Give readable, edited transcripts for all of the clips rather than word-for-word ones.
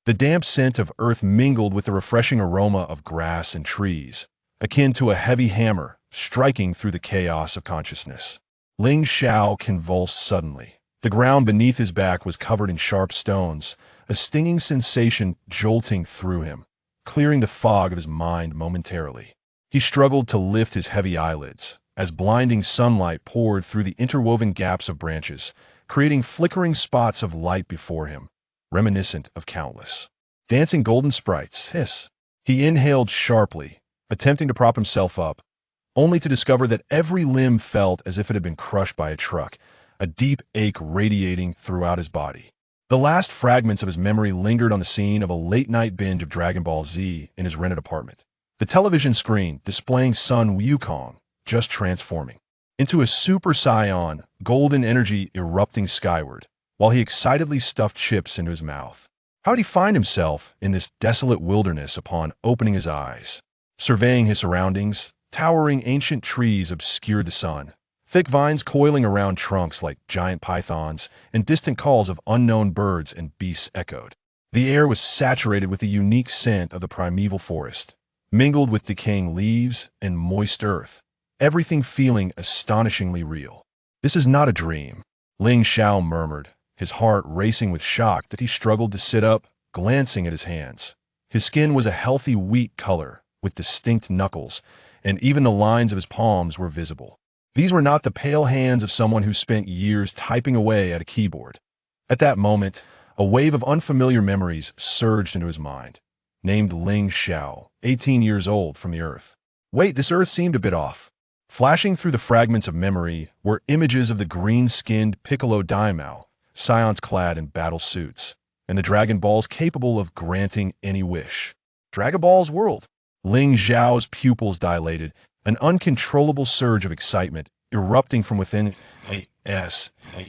The damp scent of earth mingled with the refreshing aroma of grass and trees, akin to a heavy hammer striking through the chaos of consciousness. Ling Xiao convulsed suddenly. The ground beneath his back was covered in sharp stones, a stinging sensation jolting through him, clearing the fog of his mind momentarily. He struggled to lift his heavy eyelids, as blinding sunlight poured through the interwoven gaps of branches, creating flickering spots of light before him, reminiscent of countless dancing golden sprites. Hiss! He inhaled sharply, attempting to prop himself up, only to discover that every limb felt as if it had been crushed by a truck, a deep ache radiating throughout his body. The last fragments of his memory lingered on the scene of a late-night binge of Dragon Ball Z in his rented apartment. The television screen displaying Sun Wukong just transforming into a Super Saiyan, golden energy erupting skyward, while he excitedly stuffed chips into his mouth. How did he find himself in this desolate wilderness upon opening his eyes? Surveying his surroundings, towering ancient trees obscured the sun. Thick vines coiling around trunks like giant pythons, and distant calls of unknown birds and beasts echoed. The air was saturated with the unique scent of the primeval forest, mingled with decaying leaves and moist earth, everything feeling astonishingly real. This is not a dream, Ling Xiao murmured, his heart racing with shock that he struggled to sit up, glancing at his hands. His skin was a healthy wheat color, with distinct knuckles, and even the lines of his palms were visible. These were not the pale hands of someone who spent years typing away at a keyboard. At that moment, a wave of unfamiliar memories surged into his mind. Named Ling Xiao, 18 years old, from the Earth. Wait, this Earth seemed a bit off. Flashing through the fragments of memory were images of the green-skinned Piccolo Daimao, scions clad in battle suits, and the Dragon Balls capable of granting any wish. Dragon Ball's world. Ling Xiao's pupils dilated, an uncontrollable surge of excitement erupting from within a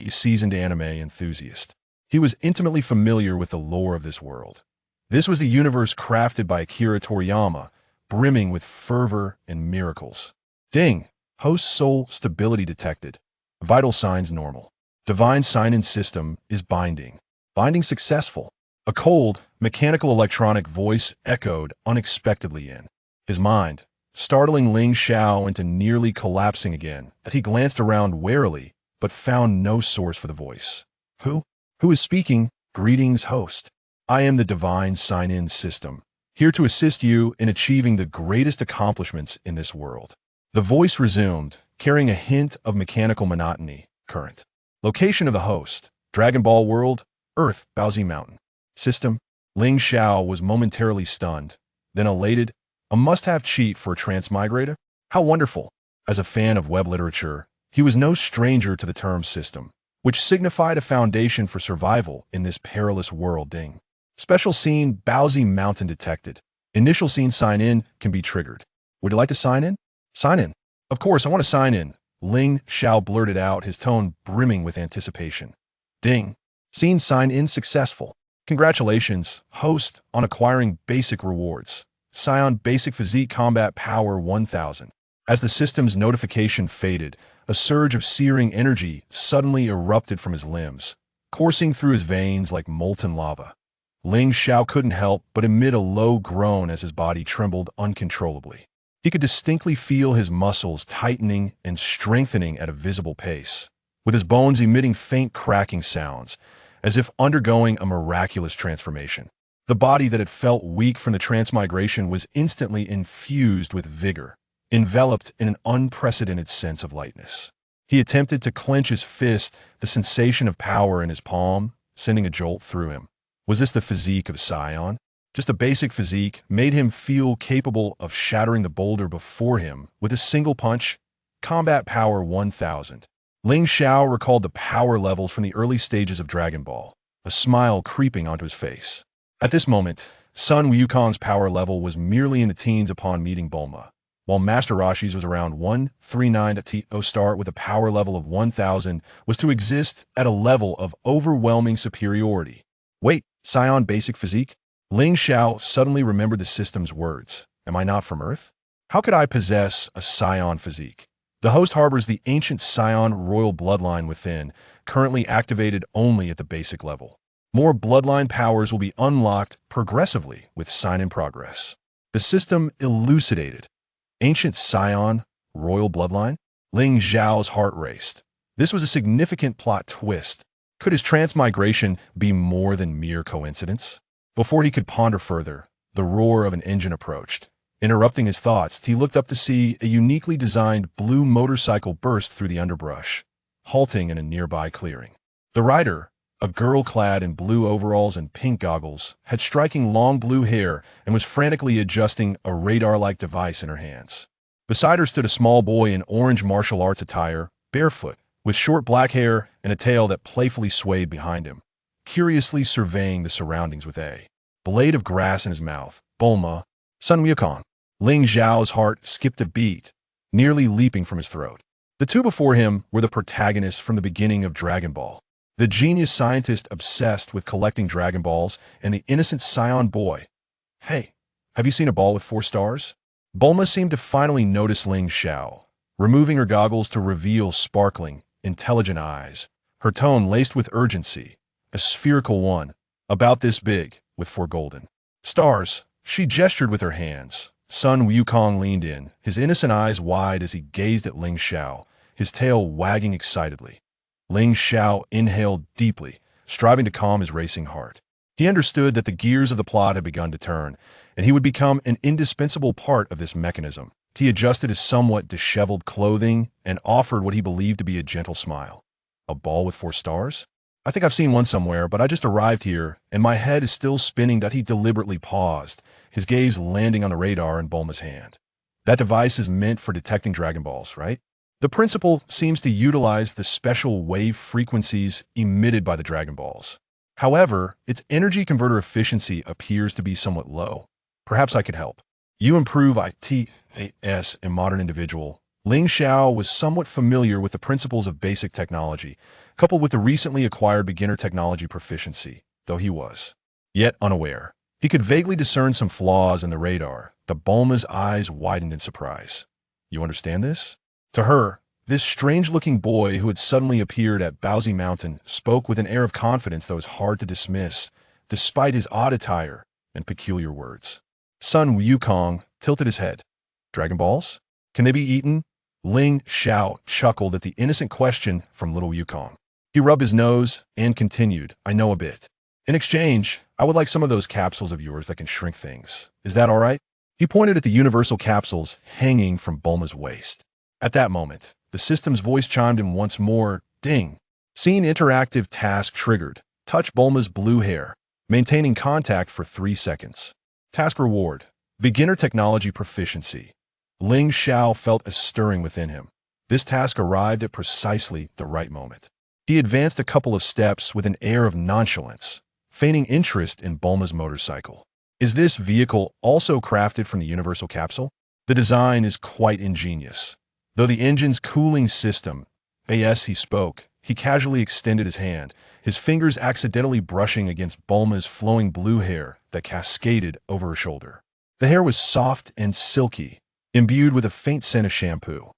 seasoned anime enthusiast. He was intimately familiar with the lore of this world. This was the universe crafted by Akira Toriyama, brimming with fervor and miracles. Ding! Host soul stability detected. Vital signs normal. Divine sign-in system is binding. Binding successful. A cold, mechanical electronic voice echoed unexpectedly in his mind, startling Ling Xiao into nearly collapsing again. That he glanced around warily, but found no source for the voice. Who is speaking? Greetings, host. I am the Divine Sign-In System, here to assist you in achieving the greatest accomplishments in this world. The voice resumed, carrying a hint of mechanical monotony. Current location of the host, Dragon Ball World, Earth, Paozu Mountain. System. Ling Xiao was momentarily stunned, then elated. A must-have cheat for a transmigrator? How wonderful! As a fan of web literature, he was no stranger to the term system, which signified a foundation for survival in this perilous world. Ding. Special scene Paozu Mountain detected. Initial scene sign-in can be triggered. Would you like to sign in? Sign in. Of course, I want to sign in. Ling Xiao blurted out, his tone brimming with anticipation. Ding. Scene sign-in successful. Congratulations, host, on acquiring basic rewards. Saiyan Basic Physique Combat Power 1000. As the system's notification faded, a surge of searing energy suddenly erupted from his limbs, coursing through his veins like molten lava. Ling Xiao couldn't help but emit a low groan as his body trembled uncontrollably. He could distinctly feel his muscles tightening and strengthening at a visible pace, with his bones emitting faint cracking sounds, as if undergoing a miraculous transformation. The body that had felt weak from the transmigration was instantly infused with vigor, enveloped in an unprecedented sense of lightness. He attempted to clench his fist, the sensation of power in his palm sending a jolt through him. Was this the physique of Saiyan? Just a basic physique made him feel capable of shattering the boulder before him with a single punch. Combat Power 1000. Ling Xiao recalled the power levels from the early stages of Dragon Ball, a smile creeping onto his face. At this moment, Sun Wukong's power level was merely in the teens upon meeting Bulma, while Master Roshi's was around 139. To start with a power level of 1000 was to exist at a level of overwhelming superiority. Wait, Saiyan Basic Physique? Ling Xiao suddenly remembered the system's words. Am I not from Earth? How could I possess a Saiyan physique? The host harbors the ancient Saiyan royal bloodline within, currently activated only at the basic level. More bloodline powers will be unlocked progressively with Sign in Progress. The system elucidated. Ancient Saiyan, royal bloodline? Ling Xiao's heart raced. This was a significant plot twist. Could his transmigration be more than mere coincidence? Before he could ponder further, the roar of an engine approached. Interrupting his thoughts, he looked up to see a uniquely designed blue motorcycle burst through the underbrush, halting in a nearby clearing. The rider, a girl clad in blue overalls and pink goggles, had striking long blue hair and was frantically adjusting a radar-like device in her hands. Beside her stood a small boy in orange martial arts attire, barefoot, with short black hair and a tail that playfully swayed behind him, curiously surveying the surroundings with a blade of grass in his mouth. Bulma, Sun Wukong. Ling Xiao's heart skipped a beat, nearly leaping from his throat. The two before him were the protagonists from the beginning of Dragon Ball. The genius scientist obsessed with collecting Dragon Balls and the innocent Saiyan boy. Hey, have you seen a ball with 4 stars? Bulma seemed to finally notice Ling Xiao, removing her goggles to reveal sparkling, intelligent eyes, her tone laced with urgency, a spherical one, about this big, with 4 golden stars. She gestured with her hands. Sun Wukong leaned in, his innocent eyes wide as he gazed at Ling Xiao, his tail wagging excitedly. Ling Xiao inhaled deeply, striving to calm his racing heart. He understood that the gears of the plot had begun to turn, and he would become an indispensable part of this mechanism. He adjusted his somewhat disheveled clothing and offered what he believed to be a gentle smile. A ball with 4 stars? I think I've seen one somewhere, but I just arrived here, and my head is still spinning. That he deliberately paused, his gaze landing on the radar in Bulma's hand. That device is meant for detecting Dragon Balls, right? The principle seems to utilize the special wave frequencies emitted by the Dragon Balls. However, its energy converter efficiency appears to be somewhat low. Perhaps I could help. You improve ITAS in modern individual. Ling Xiao was somewhat familiar with the principles of basic technology, coupled with the recently acquired beginner technology proficiency, though he was yet unaware. He could vaguely discern some flaws in the radar. The Bulma's eyes widened in surprise. You understand this? To her, this strange-looking boy who had suddenly appeared at Paozu Mountain spoke with an air of confidence that was hard to dismiss, despite his odd attire and peculiar words. Sun Wukong tilted his head. Dragon Balls? Can they be eaten? Ling Xiao chuckled at the innocent question from little Wukong. He rubbed his nose and continued, I know a bit. In exchange, I would like some of those capsules of yours that can shrink things. Is that all right? He pointed at the universal capsules hanging from Bulma's waist. At that moment, the system's voice chimed in once more. Ding! Scene interactive task triggered. Touch Bulma's blue hair. Maintaining contact for 3 seconds. Task reward. Beginner technology proficiency. Ling Xiao felt a stirring within him. This task arrived at precisely the right moment. He advanced a couple of steps with an air of nonchalance, feigning interest in Bulma's motorcycle. Is this vehicle also crafted from the universal capsule? The design is quite ingenious. Though the engine's cooling system, as he spoke, he casually extended his hand, his fingers accidentally brushing against Bulma's flowing blue hair that cascaded over her shoulder. The hair was soft and silky, imbued with a faint scent of shampoo.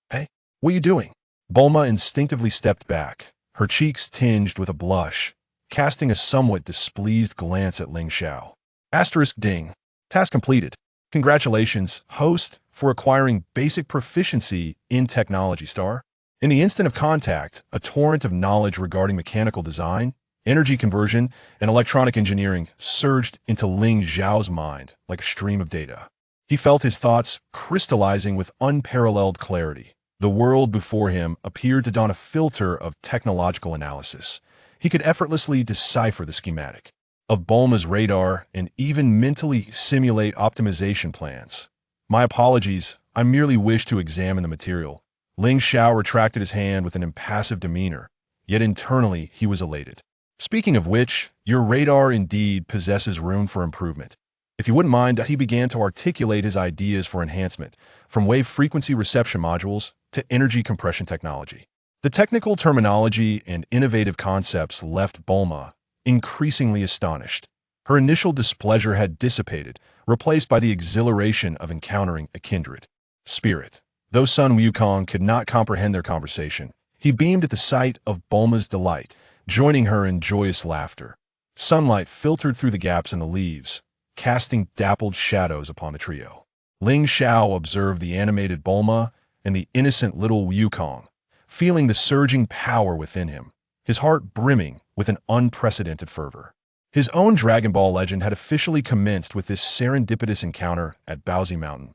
Hey, what are you doing? Bulma instinctively stepped back, her cheeks tinged with a blush, casting a somewhat displeased glance at Ling Xiao. Asterisk ding. Task completed. Congratulations, host, for acquiring basic proficiency in technology star. In the instant of contact, a torrent of knowledge regarding mechanical design, energy conversion, and electronic engineering surged into Ling Xiao's mind like a stream of data. He felt his thoughts crystallizing with unparalleled clarity. The world before him appeared to don a filter of technological analysis. He could effortlessly decipher the schematic of Bulma's radar and even mentally simulate optimization plans. My apologies, I merely wish to examine the material. Ling Xiao retracted his hand with an impassive demeanor, yet internally he was elated. Speaking of which, your radar indeed possesses room for improvement. If you wouldn't mind, he began to articulate his ideas for enhancement, from wave frequency reception modules to energy compression technology. The technical terminology and innovative concepts left Bulma increasingly astonished. Her initial displeasure had dissipated, replaced by the exhilaration of encountering a kindred spirit. Though Sun Wukong could not comprehend their conversation, he beamed at the sight of Bulma's delight, joining her in joyous laughter. Sunlight filtered through the gaps in the leaves, casting dappled shadows upon the trio. Ling Xiao observed the animated Bulma and the innocent little Wukong, feeling the surging power within him, his heart brimming with an unprecedented fervor. His own Dragon Ball legend had officially commenced with this serendipitous encounter at Paozu Mountain.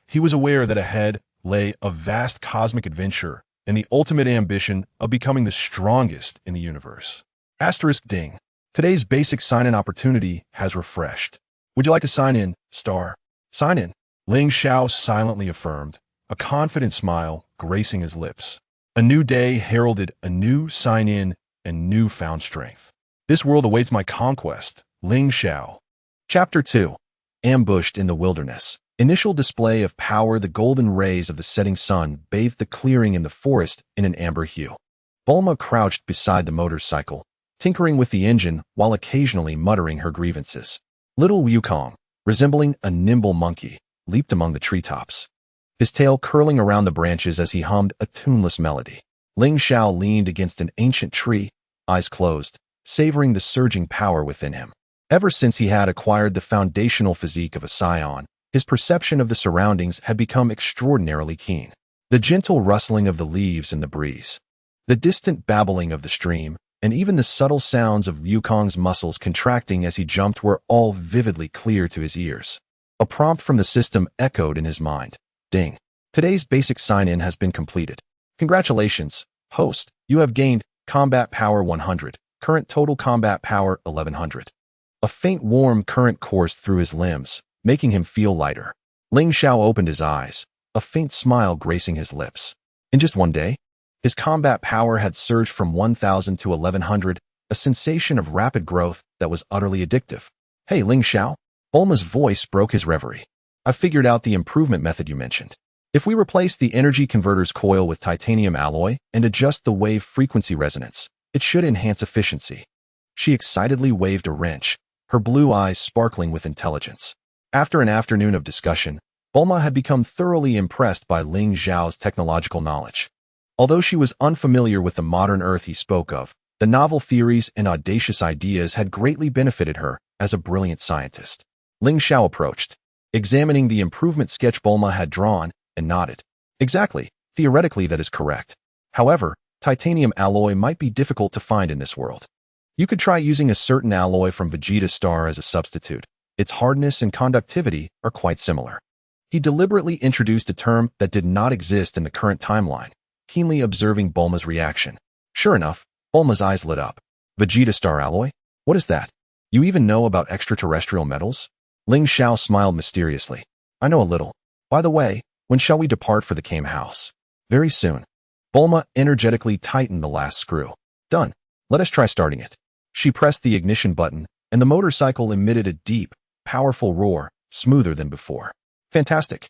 He was aware that ahead lay a vast cosmic adventure and the ultimate ambition of becoming the strongest in the universe. Asterisk ding. Today's basic sign-in opportunity has refreshed. Would you like to sign in, star? Sign in. Ling Xiao silently affirmed, a confident smile gracing his lips. A new day heralded a new sign-in and newfound strength. This world awaits my conquest, Ling Xiao. Chapter 2. Ambushed in the Wilderness. Initial display of power. The golden rays of the setting sun bathed the clearing in the forest in an amber hue. Bulma crouched beside the motorcycle, tinkering with the engine while occasionally muttering her grievances. Little Wukong, resembling a nimble monkey, leaped among the treetops, his tail curling around the branches as he hummed a tuneless melody. Ling Xiao leaned against an ancient tree, eyes closed, savoring the surging power within him. Ever since he had acquired the foundational physique of a Saiyan, his perception of the surroundings had become extraordinarily keen. The gentle rustling of the leaves in the breeze, the distant babbling of the stream, and even the subtle sounds of Wukong's muscles contracting as he jumped were all vividly clear to his ears. A prompt from the system echoed in his mind. Ding. Today's basic sign-in has been completed. Congratulations, host. You have gained combat power 100, current total combat power 1100. A faint warm current coursed through his limbs, making him feel lighter. Ling Xiao opened his eyes, a faint smile gracing his lips. In just one day, his combat power had surged from 1,000 to 1,100, a sensation of rapid growth that was utterly addictive. Hey, Ling Xiao. Bulma's voice broke his reverie. I've figured out the improvement method you mentioned. If we replace the energy converter's coil with titanium alloy and adjust the wave frequency resonance, it should enhance efficiency. She excitedly waved a wrench, her blue eyes sparkling with intelligence. After an afternoon of discussion, Bulma had become thoroughly impressed by Ling Xiao's technological knowledge. Although she was unfamiliar with the modern Earth he spoke of, the novel theories and audacious ideas had greatly benefited her as a brilliant scientist. Ling Xiao approached, examining the improvement sketch Bulma had drawn, and nodded. Exactly, theoretically that is correct. However, titanium alloy might be difficult to find in this world. You could try using a certain alloy from Vegeta's star as a substitute. Its hardness and conductivity are quite similar. He deliberately introduced a term that did not exist in the current timeline, keenly observing Bulma's reaction. Sure enough, Bulma's eyes lit up. Vegeta star alloy? What is that? You even know about extraterrestrial metals? Ling Xiao smiled mysteriously. I know a little. By the way, when shall we depart for the Kame house? Very soon. Bulma energetically tightened the last screw. Done. Let us try starting it. She pressed the ignition button, and the motorcycle emitted a deep, powerful roar, smoother than before. Fantastic.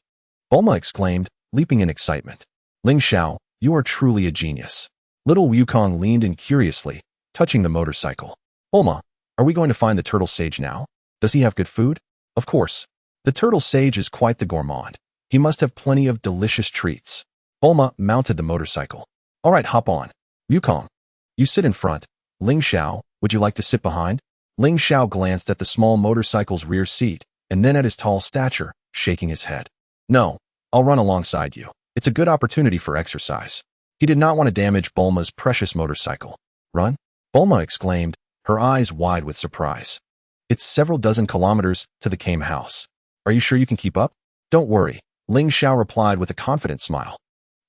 Bulma exclaimed, leaping in excitement. Ling Xiao, you are truly a genius. Little Wukong leaned in curiously, touching the motorcycle. Bulma, are we going to find the turtle sage now? Does he have good food? Of course. The turtle sage is quite the gourmand. He must have plenty of delicious treats. Bulma mounted the motorcycle. All right, hop on. Wukong, you sit in front. Ling Xiao, would you like to sit behind? Ling Xiao glanced at the small motorcycle's rear seat, and then at his tall stature, shaking his head. No, I'll run alongside you. It's a good opportunity for exercise. He did not want to damage Bulma's precious motorcycle. Run? Bulma exclaimed, her eyes wide with surprise. It's several dozen kilometers to the Kame house. Are you sure you can keep up? Don't worry, Ling Xiao replied with a confident smile.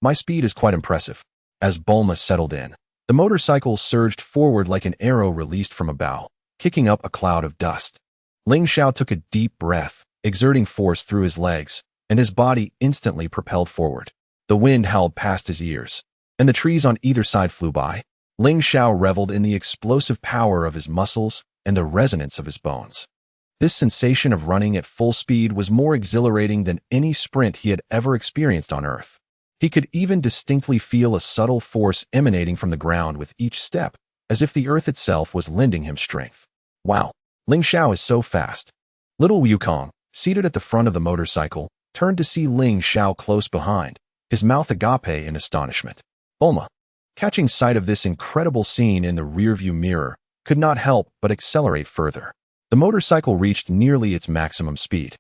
My speed is quite impressive. As Bulma settled in, the motorcycle surged forward like an arrow released from a bow, kicking up a cloud of dust. Ling Xiao took a deep breath, exerting force through his legs, and his body instantly propelled forward. The wind howled past his ears, and the trees on either side flew by. Ling Xiao reveled in the explosive power of his muscles and the resonance of his bones. This sensation of running at full speed was more exhilarating than any sprint he had ever experienced on Earth. He could even distinctly feel a subtle force emanating from the ground with each step, as if the Earth itself was lending him strength. Wow, Ling Xiao is so fast. Little Wukong, seated at the front of the motorcycle, turned to see Ling Xiao close behind, his mouth agape in astonishment. Bulma, catching sight of this incredible scene in the rearview mirror, could not help but accelerate further. The motorcycle reached nearly its maximum speed.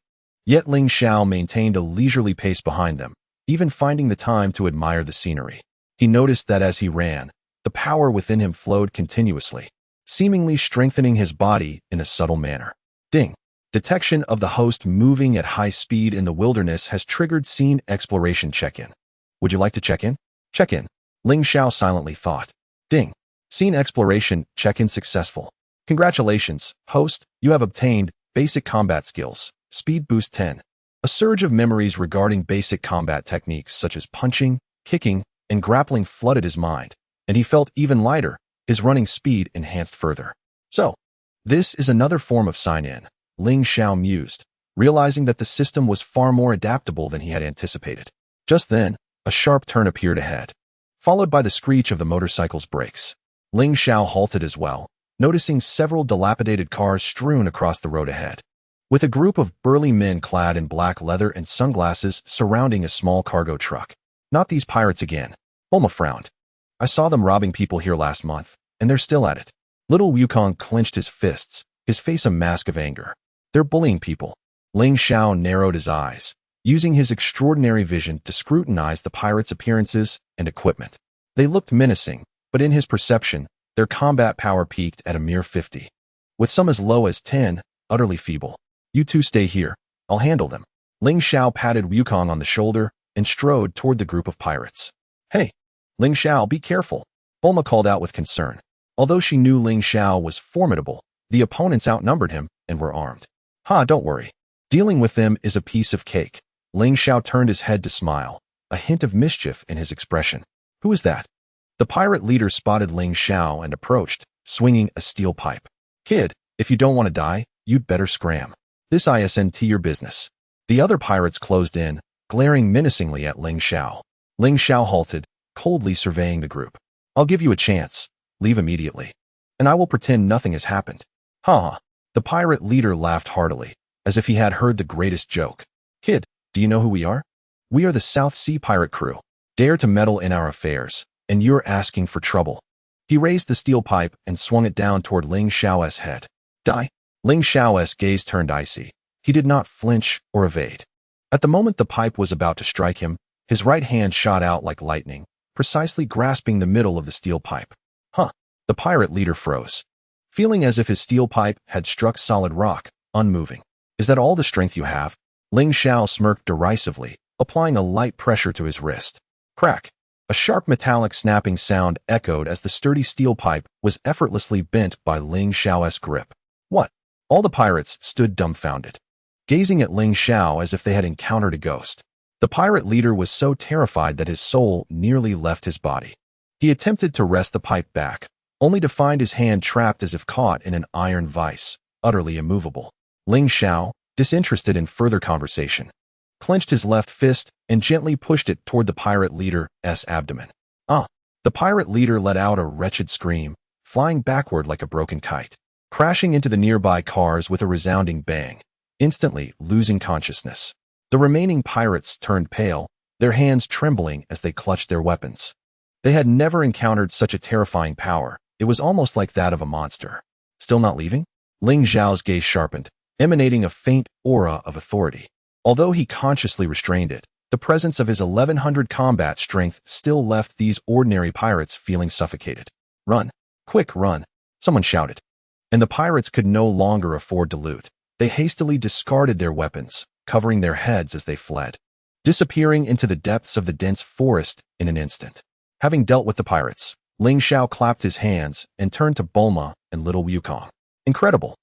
Yet Ling Xiao maintained a leisurely pace behind them, even finding the time to admire the scenery. He noticed that as he ran, the power within him flowed continuously, seemingly strengthening his body in a subtle manner. Ding! Detection of the host moving at high speed in the wilderness has triggered scene exploration check-in. Would you like to check in? Check in. Ling Xiao silently thought. Ding! Scene exploration check-in successful. Congratulations, host, you have obtained basic combat skills, speed boost 10. A surge of memories regarding basic combat techniques such as punching, kicking, and grappling flooded his mind, and he felt even lighter, his running speed enhanced further. So, this is another form of sign-in, Ling Xiao mused, realizing that the system was far more adaptable than he had anticipated. Just then, a sharp turn appeared ahead, followed by the screech of the motorcycle's brakes. Ling Xiao halted as well, noticing several dilapidated cars strewn across the road ahead. With a group of burly men clad in black leather and sunglasses surrounding a small cargo truck. Not these pirates again. Bulma frowned. I saw them robbing people here last month, and they're still at it. Little Wukong clenched his fists, his face a mask of anger. They're bullying people. Ling Xiao narrowed his eyes, using his extraordinary vision to scrutinize the pirates' appearances and equipment. They looked menacing, but in his perception, their combat power peaked at a mere 50. With some as low as 10, utterly feeble. You two stay here. I'll handle them. Ling Xiao patted Wukong on the shoulder and strode toward the group of pirates. Hey, Ling Xiao, be careful, Bulma called out with concern. Although she knew Ling Xiao was formidable, the opponents outnumbered him and were armed. Don't worry. Dealing with them is a piece of cake. Ling Xiao turned his head to smile, a hint of mischief in his expression. Who is that? The pirate leader spotted Ling Xiao and approached, swinging a steel pipe. Kid, if you don't want to die, you'd better scram. This isn't your business. The other pirates closed in, glaring menacingly at Ling Xiao. Ling Xiao halted, coldly surveying the group. I'll give you a chance. Leave immediately. And I will pretend nothing has happened. Ha! The pirate leader laughed heartily, as if he had heard the greatest joke. Kid, do you know who we are? We are the South Sea pirate crew. Dare to meddle in our affairs, and you're asking for trouble. He raised the steel pipe and swung it down toward Ling Xiao's head. Die! Ling Xiao's gaze turned icy. He did not flinch or evade. At the moment the pipe was about to strike him, his right hand shot out like lightning, precisely grasping the middle of the steel pipe. The pirate leader froze, feeling as if his steel pipe had struck solid rock, unmoving. Is that all the strength you have? Ling Xiao smirked derisively, applying a light pressure to his wrist. Crack! A sharp metallic snapping sound echoed as the sturdy steel pipe was effortlessly bent by Ling Xiao's grip. What? All the pirates stood dumbfounded, gazing at Ling Xiao as if they had encountered a ghost. The pirate leader was so terrified that his soul nearly left his body. He attempted to wrest the pipe back, only to find his hand trapped as if caught in an iron vice, utterly immovable. Ling Xiao, disinterested in further conversation, clenched his left fist and gently pushed it toward the pirate leader's abdomen. The pirate leader let out a wretched scream, flying backward like a broken kite, crashing into the nearby cars with a resounding bang, instantly losing consciousness. The remaining pirates turned pale, their hands trembling as they clutched their weapons. They had never encountered such a terrifying power. It was almost like that of a monster. Still not leaving? Ling Xiao's gaze sharpened, emanating a faint aura of authority. Although he consciously restrained it, the presence of his 1100 combat strength still left these ordinary pirates feeling suffocated. Run! Quick, run! Someone shouted. And the pirates could no longer afford to loot. They hastily discarded their weapons, covering their heads as they fled, disappearing into the depths of the dense forest in an instant. Having dealt with the pirates, Ling Xiao clapped his hands and turned to Bulma and little Wukong. Incredible!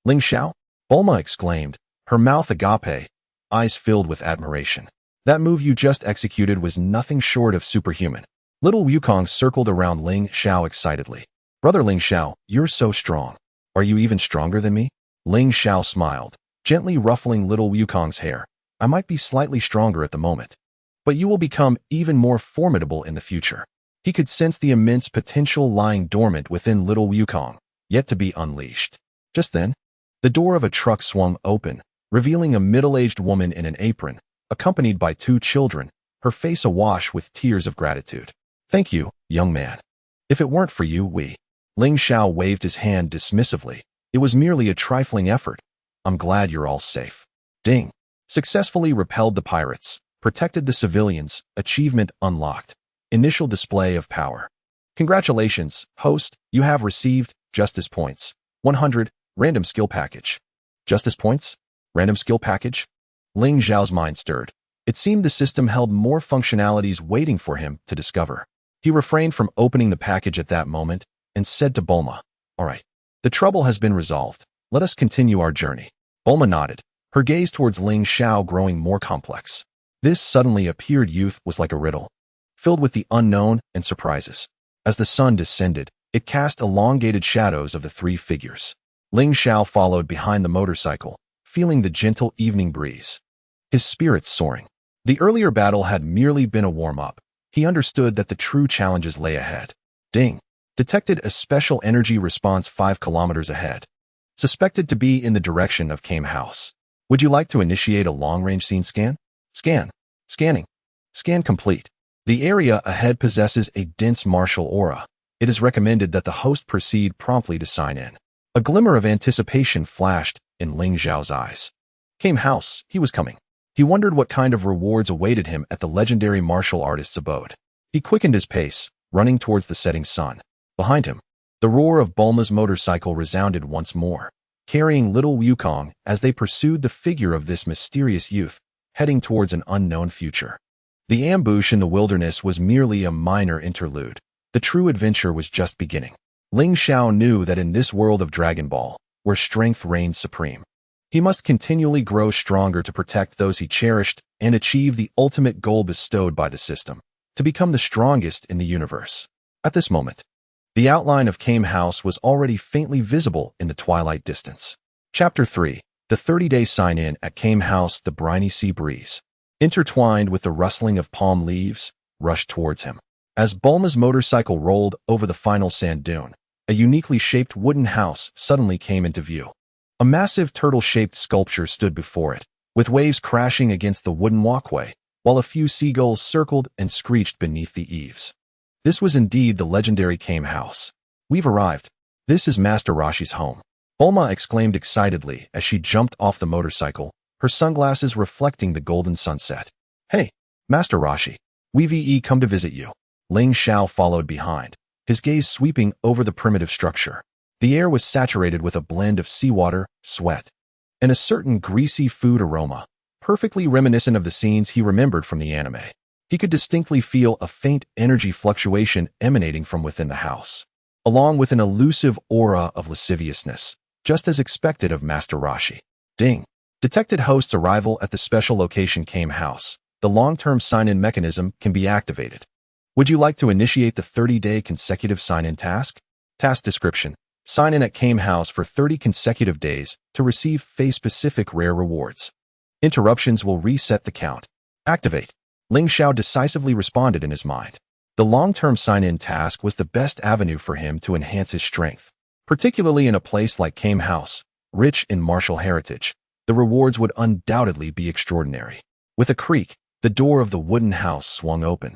Ling Xiao? Bulma exclaimed, her mouth agape, eyes filled with admiration. That move you just executed was nothing short of superhuman. Little Wukong circled around Ling Xiao excitedly. Brother Ling Xiao, you're so strong. Are you even stronger than me? Ling Xiao smiled, gently ruffling little Wukong's hair. I might be slightly stronger at the moment, but you will become even more formidable in the future. He could sense the immense potential lying dormant within little Wukong, yet to be unleashed. Just then, the door of a truck swung open, revealing a middle-aged woman in an apron, accompanied by 2 children, her face awash with tears of gratitude. Thank you, young man. If it weren't for you, we Ling Xiao waved his hand dismissively. It was merely a trifling effort. I'm glad you're all safe. Ding. Successfully repelled the pirates. Protected the civilians. Achievement unlocked. Initial display of power. Congratulations, host. You have received Justice Points. 100. Random skill package. Justice Points? Random skill package? Ling Xiao's mind stirred. It seemed the system held more functionalities waiting for him to discover. He refrained from opening the package at that moment and said to Bulma, "All right, the trouble has been resolved. Let us continue our journey." Bulma nodded, her gaze towards Ling Xiao growing more complex. This suddenly appeared youth was like a riddle, filled with the unknown and surprises. As the sun descended, it cast elongated shadows of the three figures. Ling Xiao followed behind the motorcycle, feeling the gentle evening breeze, his spirits soaring. The earlier battle had merely been a warm-up. He understood that the true challenges lay ahead. Ding. Detected a special energy response 5 kilometers ahead. Suspected to be in the direction of Kame House. Would you like to initiate a long-range scene scan? Scan. Scanning. Scan complete. The area ahead possesses a dense martial aura. It is recommended that the host proceed promptly to sign in. A glimmer of anticipation flashed in Ling Xiao's eyes. Kame House, he was coming. He wondered what kind of rewards awaited him at the legendary martial artist's abode. He quickened his pace, running towards the setting sun. Behind him, the roar of Bulma's motorcycle resounded once more, carrying little Wukong as they pursued the figure of this mysterious youth, heading towards an unknown future. The ambush in the wilderness was merely a minor interlude. The true adventure was just beginning. Ling Xiao knew that in this world of Dragon Ball, where strength reigned supreme, he must continually grow stronger to protect those he cherished and achieve the ultimate goal bestowed by the system, to become the strongest in the universe. At this moment, the outline of Kame House was already faintly visible in the twilight distance. Chapter 3. The 30-day sign-in at Kame House. The briny sea breeze, intertwined with the rustling of palm leaves, rushed towards him. As Bulma's motorcycle rolled over the final sand dune, a uniquely shaped wooden house suddenly came into view. A massive turtle-shaped sculpture stood before it, with waves crashing against the wooden walkway, while a few seagulls circled and screeched beneath the eaves. This was indeed the legendary Kame House. We've arrived. This is Master Roshi's home. Bulma exclaimed excitedly as she jumped off the motorcycle, her sunglasses reflecting the golden sunset. Hey, Master Roshi. We've come to visit you. Ling Xiao followed behind, his gaze sweeping over the primitive structure. The air was saturated with a blend of seawater, sweat, and a certain greasy food aroma, perfectly reminiscent of the scenes he remembered from the anime. He could distinctly feel a faint energy fluctuation emanating from within the house, along with an elusive aura of lasciviousness, just as expected of Master Roshi. Ding. Detected host's arrival at the special location Kame House. The long-term sign-in mechanism can be activated. Would you like to initiate the 30-day consecutive sign-in task? Task description. Sign in at Kame House for 30 consecutive days to receive phase-specific rare rewards. Interruptions will reset the count. Activate. Ling Xiao decisively responded in his mind. The long-term sign-in task was the best avenue for him to enhance his strength, particularly in a place like Kame House, rich in martial heritage. The rewards would undoubtedly be extraordinary. With a creak, the door of the wooden house swung open,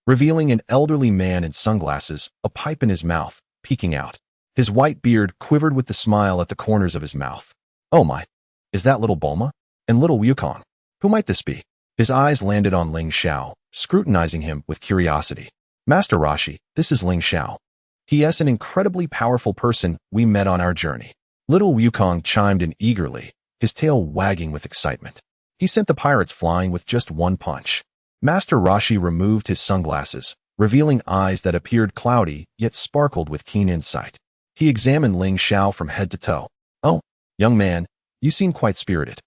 revealing an elderly man in sunglasses, a pipe in his mouth, peeking out. His white beard quivered with the smile at the corners of his mouth. Oh my, is that little Bulma? And little Wukong? Who might this be? His eyes landed on Ling Xiao, scrutinizing him with curiosity. Master Roshi, this is Ling Xiao. He is an incredibly powerful person we met on our journey. Little Wukong chimed in eagerly, his tail wagging with excitement. He sent the pirates flying with just one punch. Master Roshi removed his sunglasses, revealing eyes that appeared cloudy yet sparkled with keen insight. He examined Ling Xiao from head to toe. Oh, young man, you seem quite spirited.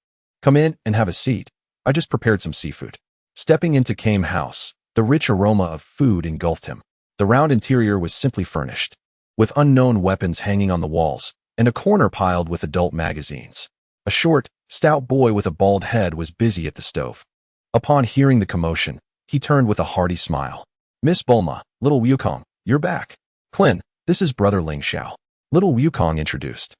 Come in and have a seat. I just prepared some seafood. Stepping into Kame House, the rich aroma of food engulfed him. The round interior was simply furnished, with unknown weapons hanging on the walls, and a corner piled with adult magazines. A short, stout boy with a bald head was busy at the stove. Upon hearing the commotion, he turned with a hearty smile. Miss Bulma, little Wukong, you're back. Clin, this is brother Ling Xiao. Little Wukong introduced.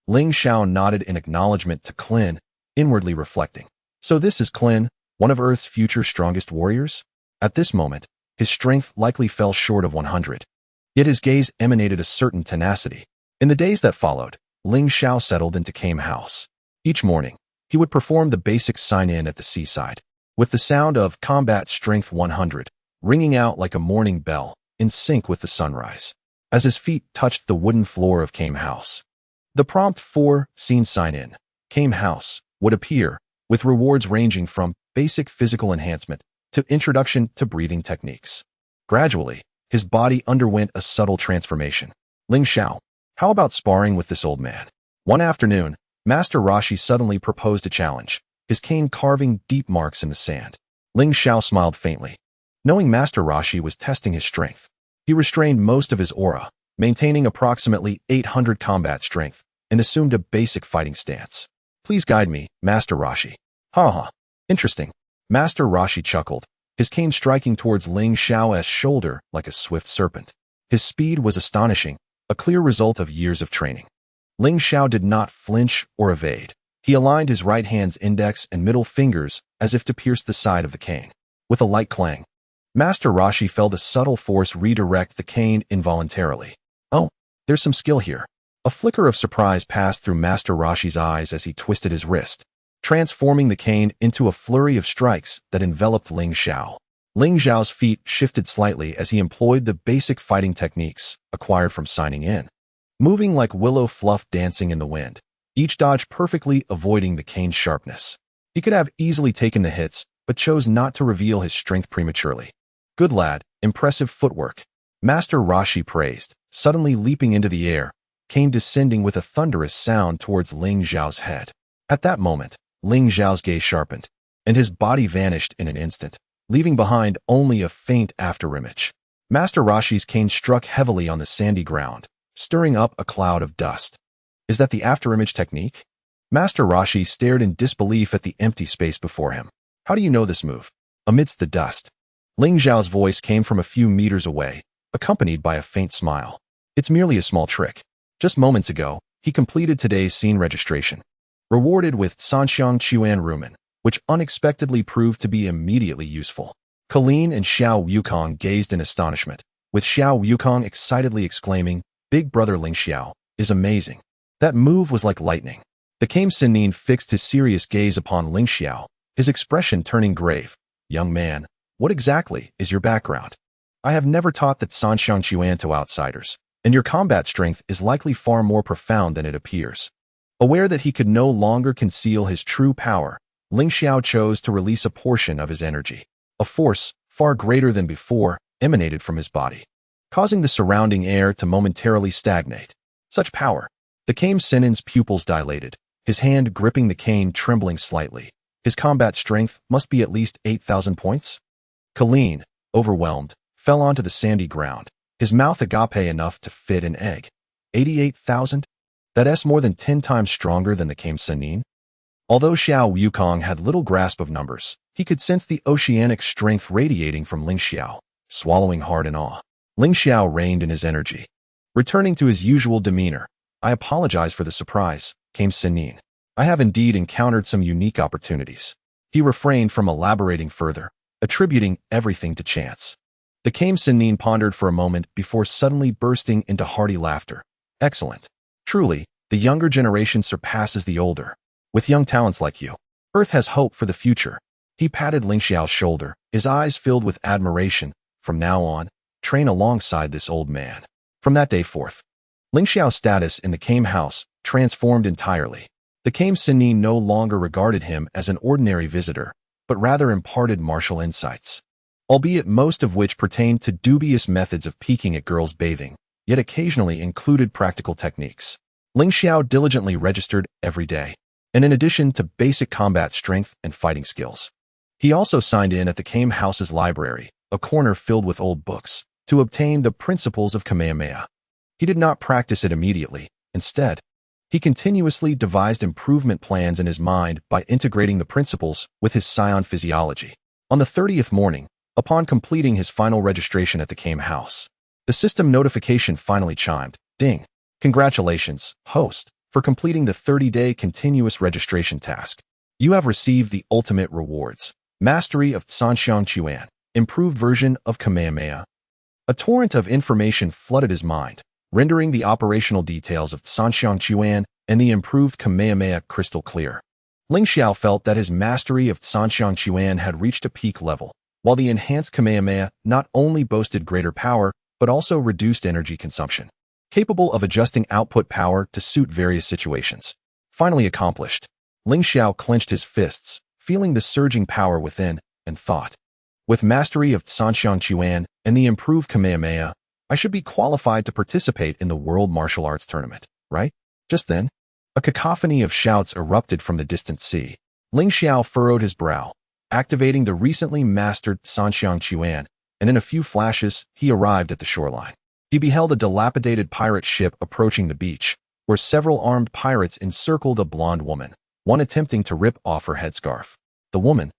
Ling Xiao nodded in acknowledgement to Clin, inwardly reflecting. So this is Clin, one of Earth's future strongest warriors? At this moment, his strength likely fell short of 100. yet his gaze emanated a certain tenacity. In the days that followed, Ling Xiao settled into Kame House. Each morning, he would perform the basic sign-in at the seaside, with the sound of Combat Strength 100 ringing out like a morning bell, in sync with the sunrise. As his feet touched the wooden floor of Kame House, the prompt for Scene Sign-In, Kame House, would appear, with rewards ranging from basic physical enhancement to introduction to breathing techniques. Gradually, his body underwent a subtle transformation. Ling Xiao, how about sparring with this old man? One afternoon, Master Roshi suddenly proposed a challenge, his cane carving deep marks in the sand. Ling Xiao smiled faintly. Knowing Master Roshi was testing his strength, he restrained most of his aura, maintaining approximately 800 combat strength, and assumed a basic fighting stance. Please guide me, Master Roshi. Haha. Interesting. Master Roshi chuckled, his cane striking towards Ling Xiao's shoulder like a swift serpent. His speed was astonishing, a clear result of years of training. Ling Xiao did not flinch or evade. He aligned his right hand's index and middle fingers as if to pierce the side of the cane. With a light clang, Master Roshi felt a subtle force redirect the cane involuntarily. Oh, there's some skill here. A flicker of surprise passed through Master Roshi's eyes as he twisted his wrist, transforming the cane into a flurry of strikes that enveloped Ling Xiao. Ling Xiao's feet shifted slightly as he employed the basic fighting techniques acquired from signing in, moving like willow fluff dancing in the wind, each dodge perfectly avoiding the cane's sharpness. He could have easily taken the hits, but chose not to reveal his strength prematurely. Good lad, impressive footwork. Master Roshi praised, suddenly leaping into the air, cane descending with a thunderous sound towards Ling Xiao's head. At that moment, Ling Xiao's gaze sharpened, and his body vanished in an instant, leaving behind only a faint afterimage. Master Roshi's cane struck heavily on the sandy ground, stirring up a cloud of dust. Is that the afterimage technique? Master Roshi stared in disbelief at the empty space before him. How do you know this move? Amidst the dust, Ling Xiao's voice came from a few meters away, accompanied by a faint smile. It's merely a small trick. Just moments ago, he completed today's scene registration, rewarded with Sanxiang Chuan Rumen, which unexpectedly proved to be immediately useful. Colleen and Xiao Wukong gazed in astonishment, with Xiao Wukong excitedly exclaiming, "Big brother Ling Xiao is amazing." That move was like lightning. The Kame Sennin fixed his serious gaze upon Ling Xiao, his expression turning grave. Young man, what exactly is your background? I have never taught that Sanxiang Chuan to outsiders, and your combat strength is likely far more profound than it appears. Aware that he could no longer conceal his true power, Ling Xiao chose to release a portion of his energy. A force, far greater than before, emanated from his body, causing the surrounding air to momentarily stagnate. Such power. The Kame Sennin's pupils dilated, his hand gripping the cane trembling slightly. His combat strength must be at least 8,000 points? Colleen, overwhelmed, fell onto the sandy ground, his mouth agape enough to fit an egg. 88,000? That's more than 10 times stronger than the Kame Sennin. Although Xiao Wukong had little grasp of numbers, he could sense the oceanic strength radiating from Ling Xiao, swallowing hard in awe. Ling Xiao reined in his energy. Returning to his usual demeanor, I apologize for the surprise, Kame Sennin. I have indeed encountered some unique opportunities. He refrained from elaborating further, attributing everything to chance. The Kame Sennin pondered for a moment before suddenly bursting into hearty laughter. Excellent. Truly, the younger generation surpasses the older. With young talents like you, Earth has hope for the future. He patted Ling Xiao's shoulder, his eyes filled with admiration. From now on, train alongside this old man. From that day forth, Ling Xiao's status in the Kame house transformed entirely. The Kame Sennin no longer regarded him as an ordinary visitor, but rather imparted martial insights, albeit most of which pertained to dubious methods of peeking at girls bathing, yet occasionally included practical techniques. Ling Xiao diligently registered every day, and in addition to basic combat strength and fighting skills, he also signed in at the Kame house's library, a corner filled with old books, to obtain the principles of Kamehameha. He did not practice it immediately. Instead, he continuously devised improvement plans in his mind by integrating the principles with his Saiyan physiology. On the 30th morning, upon completing his final registration at the Kame house, the system notification finally chimed. Ding! Congratulations, host, for completing the 30-day continuous registration task. You have received the ultimate rewards. Mastery of Sanxiang Chuan, improved version of Kamehameha, A torrent of information flooded his mind, rendering the operational details of Sanxiang Chuan and the improved Kamehameha crystal clear. Ling Xiao felt that his mastery of Sanxiang Chuan had reached a peak level, while the enhanced Kamehameha not only boasted greater power, but also reduced energy consumption, capable of adjusting output power to suit various situations. Finally accomplished, Ling Xiao clenched his fists, feeling the surging power within, and thought, with mastery of Sanxiang Chuan and the improved Kamehameha, I should be qualified to participate in the World Martial Arts Tournament, right? Just then, a cacophony of shouts erupted from the distant sea. Ling Xiao furrowed his brow, activating the recently mastered Sanxiang Chuan, and in a few flashes, he arrived at the shoreline. He beheld a dilapidated pirate ship approaching the beach, where several armed pirates encircled a blonde woman, one attempting to rip off her headscarf. The woman,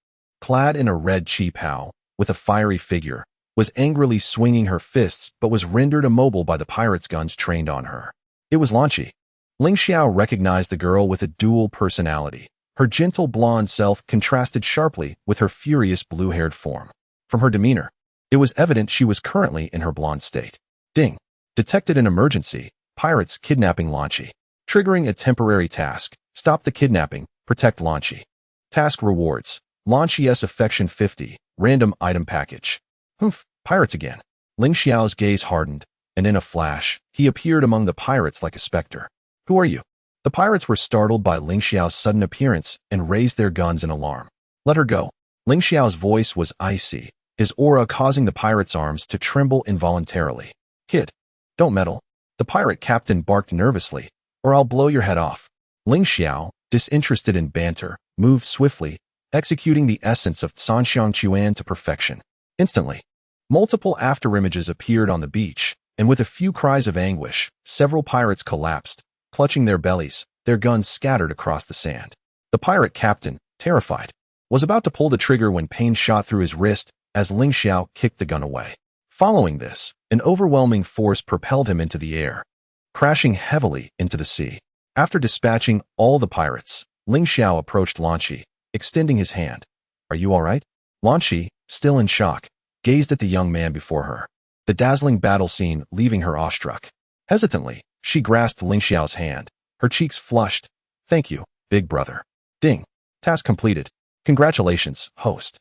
clad in a red chi-pao, with a fiery figure, was angrily swinging her fists but was rendered immobile by the pirates' guns trained on her. It was Lan Qi. Ling Xiao recognized the girl with a dual personality. Her gentle blonde self contrasted sharply with her furious blue-haired form. From her demeanor, it was evident she was currently in her blonde state. Ding. Detected an emergency. Pirates kidnapping Lan Qi. Triggering a temporary task. Stop the kidnapping. Protect Lan Qi. Task rewards. Lan Qi's Affection 50. Random item package. Humph. Pirates again. Ling Xiao's gaze hardened, and in a flash, he appeared among the pirates like a specter. Who are you? The pirates were startled by Ling Xiao's sudden appearance and raised their guns in alarm. Let her go. Ling Xiao's voice was icy, his aura causing the pirates' arms to tremble involuntarily. Kid, don't meddle. The pirate captain barked nervously, or I'll blow your head off. Ling Xiao, disinterested in banter, moved swiftly, executing the essence of Sanxiang Chuan to perfection. Instantly, multiple afterimages appeared on the beach, and with a few cries of anguish, several pirates collapsed, clutching their bellies, their guns scattered across the sand. The pirate captain, terrified, was about to pull the trigger when pain shot through his wrist as Ling Xiao kicked the gun away. Following this, an overwhelming force propelled him into the air, crashing heavily into the sea. After dispatching all the pirates, Ling Xiao approached Lan Qi, extending his hand. Are you all right? Lan Qi, still in shock, gazed at the young man before her, the dazzling battle scene leaving her awestruck. Hesitantly, she grasped Ling Xiao's hand, her cheeks flushed. Thank you, big brother. Ding. Task completed. Congratulations, host,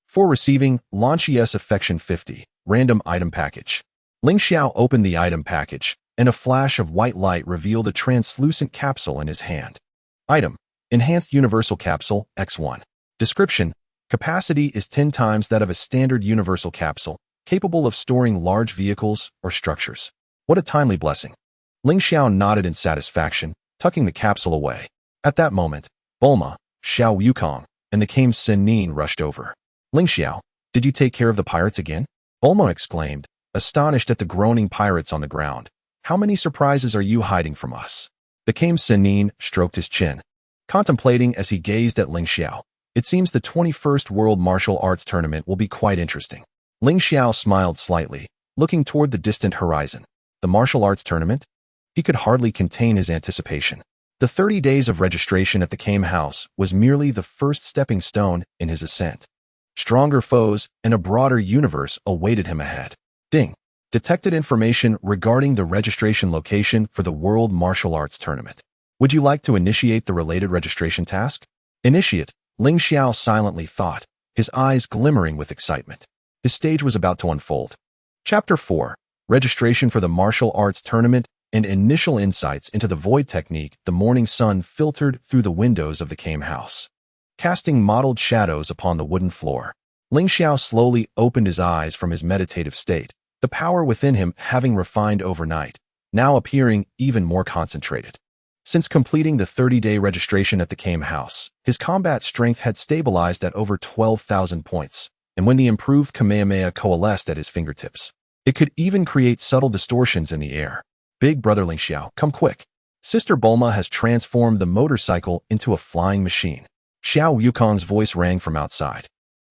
for receiving Lan Qi's Affection 50, random item package. Ling Xiao opened the item package, and a flash of white light revealed a translucent capsule in his hand. Item: Enhanced Universal Capsule, X1. Description: Capacity is 10 times that of a standard universal capsule, capable of storing large vehicles or structures. What a timely blessing. Ling Xiao nodded in satisfaction, tucking the capsule away. At that moment, Bulma, Xiao Wukong, and the Kame Sennin rushed over. Ling Xiao, did you take care of the pirates again? Bulma exclaimed, astonished at the groaning pirates on the ground. How many surprises are you hiding from us? The Kame Sennin stroked his chin, contemplating as he gazed at Ling Xiao. It seems the 21st World Martial Arts Tournament will be quite interesting. Ling Xiao smiled slightly, looking toward the distant horizon. The martial arts tournament? He could hardly contain his anticipation. The 30 days of registration at the Kame House was merely the first stepping stone in his ascent. Stronger foes and a broader universe awaited him ahead. Ding. Detected information regarding the registration location for the World Martial Arts Tournament. Would you like to initiate the related registration task? Initiate, Ling Xiao silently thought, his eyes glimmering with excitement. His stage was about to unfold. Chapter 4. Registration for the Martial Arts Tournament and Initial Insights into the Void Technique. The morning sun filtered through the windows of the Kame House, casting mottled shadows upon the wooden floor. Ling Xiao slowly opened his eyes from his meditative state, the power within him having refined overnight, now appearing even more concentrated. Since completing the 30-day registration at the Kame House, his combat strength had stabilized at over 12,000 points, and when the improved Kamehameha coalesced at his fingertips, it could even create subtle distortions in the air. Big brother Ling Xiao, come quick. Sister Bulma has transformed the motorcycle into a flying machine. Xiao Wukong's voice rang from outside,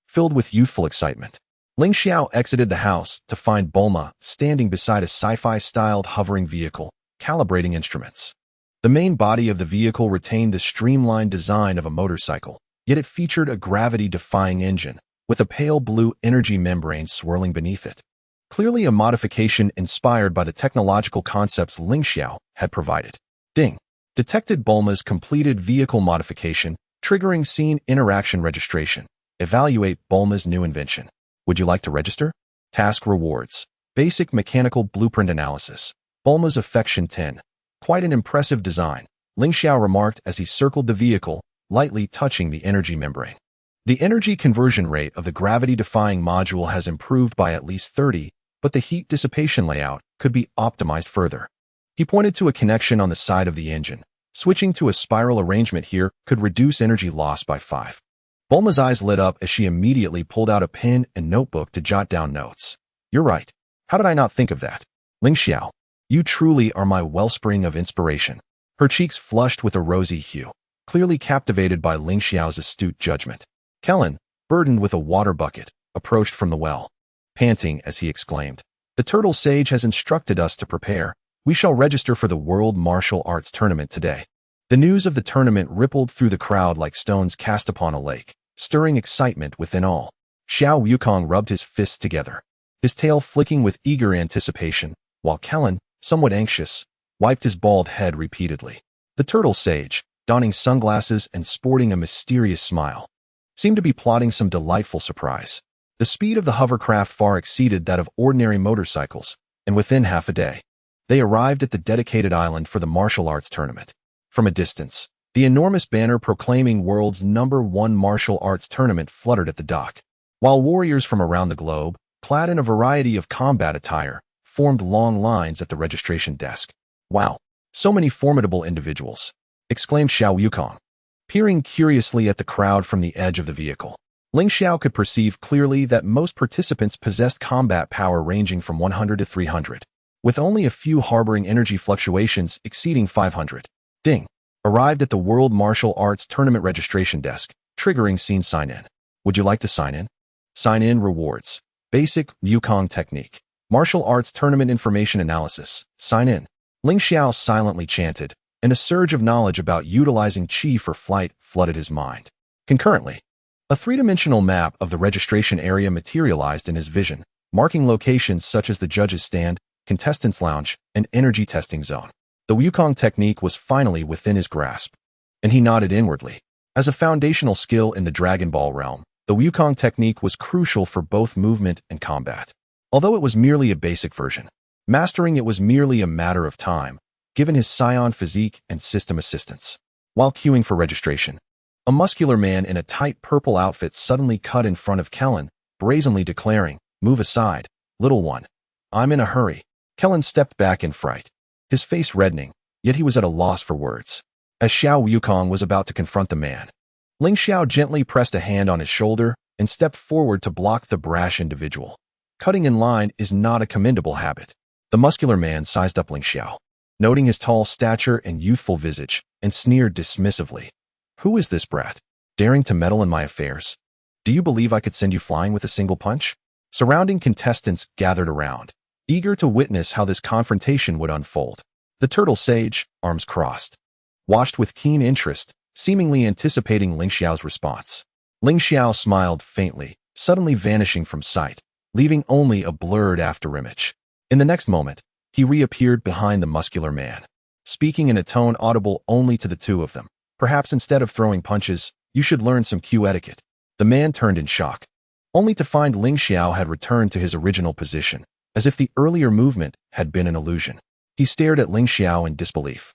filled with youthful excitement. Ling Xiao exited the house to find Bulma standing beside a sci-fi-styled hovering vehicle, calibrating instruments. The main body of the vehicle retained the streamlined design of a motorcycle, yet it featured a gravity-defying engine, with a pale blue energy membrane swirling beneath it. clearly a modification inspired by the technological concepts Ling Xiao had provided. Ding. Detected Bulma's completed vehicle modification, triggering scene interaction registration. Evaluate Bulma's new invention. Would you like to register? Task rewards. Basic mechanical blueprint analysis. Bulma's affection 10. Quite an impressive design, Ling Xiao remarked as he circled the vehicle, lightly touching the energy membrane. The energy conversion rate of the gravity-defying module has improved by at least 30, but the heat dissipation layout could be optimized further. He pointed to a connection on the side of the engine. Switching to a spiral arrangement here could reduce energy loss by 5. Bulma's eyes lit up as she immediately pulled out a pen and notebook to jot down notes. You're right. How did I not think of that? Ling Xiao, you truly are my wellspring of inspiration. Her cheeks flushed with a rosy hue, clearly captivated by Ling Xiao's astute judgment. Kellen, burdened with a water bucket, approached from the well, panting as he exclaimed, "The turtle sage has instructed us to prepare. We shall register for the World Martial Arts Tournament today." The news of the tournament rippled through the crowd like stones cast upon a lake, stirring excitement within all. Xiao Wukong rubbed his fists together, his tail flicking with eager anticipation, while Kellen, somewhat anxious, wiped his bald head repeatedly. The turtle sage, donning sunglasses and sporting a mysterious smile, seemed to be plotting some delightful surprise. The speed of the hovercraft far exceeded that of ordinary motorcycles, and within half a day, they arrived at the dedicated island for the martial arts tournament. From a distance, the enormous banner proclaiming world's #1 martial arts tournament fluttered at the dock, while warriors from around the globe, clad in a variety of combat attire, formed long lines at the registration desk. "Wow, so many formidable individuals," exclaimed Xiao Wukong, peering curiously at the crowd from the edge of the vehicle. Ling Xiao could perceive clearly that most participants possessed combat power ranging from 100 to 300, with only a few harboring energy fluctuations exceeding 500. Ding. Arrived at the World Martial Arts Tournament registration desk, triggering scene sign-in. Would you like to sign in? Sign-in rewards. Basic Wukong technique. Martial Arts Tournament information analysis. Sign in. Ling Xiao silently chanted, and a surge of knowledge about utilizing qi for flight flooded his mind. Concurrently, a three-dimensional map of the registration area materialized in his vision, marking locations such as the judges' stand, contestants' lounge, and energy testing zone. The Wukong technique was finally within his grasp, and he nodded inwardly. As a foundational skill in the Dragon Ball realm, the Wukong technique was crucial for both movement and combat. Although it was merely a basic version, mastering it was merely a matter of time, given his Saiyan physique and system assistance. While queuing for registration, a muscular man in a tight purple outfit suddenly cut in front of Kellen, brazenly declaring, "Move aside, little one. I'm in a hurry." Kellen stepped back in fright, his face reddening, yet he was at a loss for words. As Xiao Wukong was about to confront the man, Ling Xiao gently pressed a hand on his shoulder and stepped forward to block the brash individual. Cutting in line is not a commendable habit. The muscular man sized up Ling Xiao, noting his tall stature and youthful visage, and sneered dismissively. "Who is this brat, daring to meddle in my affairs? Do you believe I could send you flying with a single punch?" Surrounding contestants gathered around, eager to witness how this confrontation would unfold. The turtle sage, arms crossed, watched with keen interest, seemingly anticipating Ling Xiao's response. Ling Xiao smiled faintly, suddenly vanishing from sight, leaving only a blurred afterimage. In the next moment, he reappeared behind the muscular man, speaking in a tone audible only to the two of them. "Perhaps instead of throwing punches, you should learn some cue etiquette." The man turned in shock, only to find Ling Xiao had returned to his original position, as if the earlier movement had been an illusion. He stared at Ling Xiao in disbelief,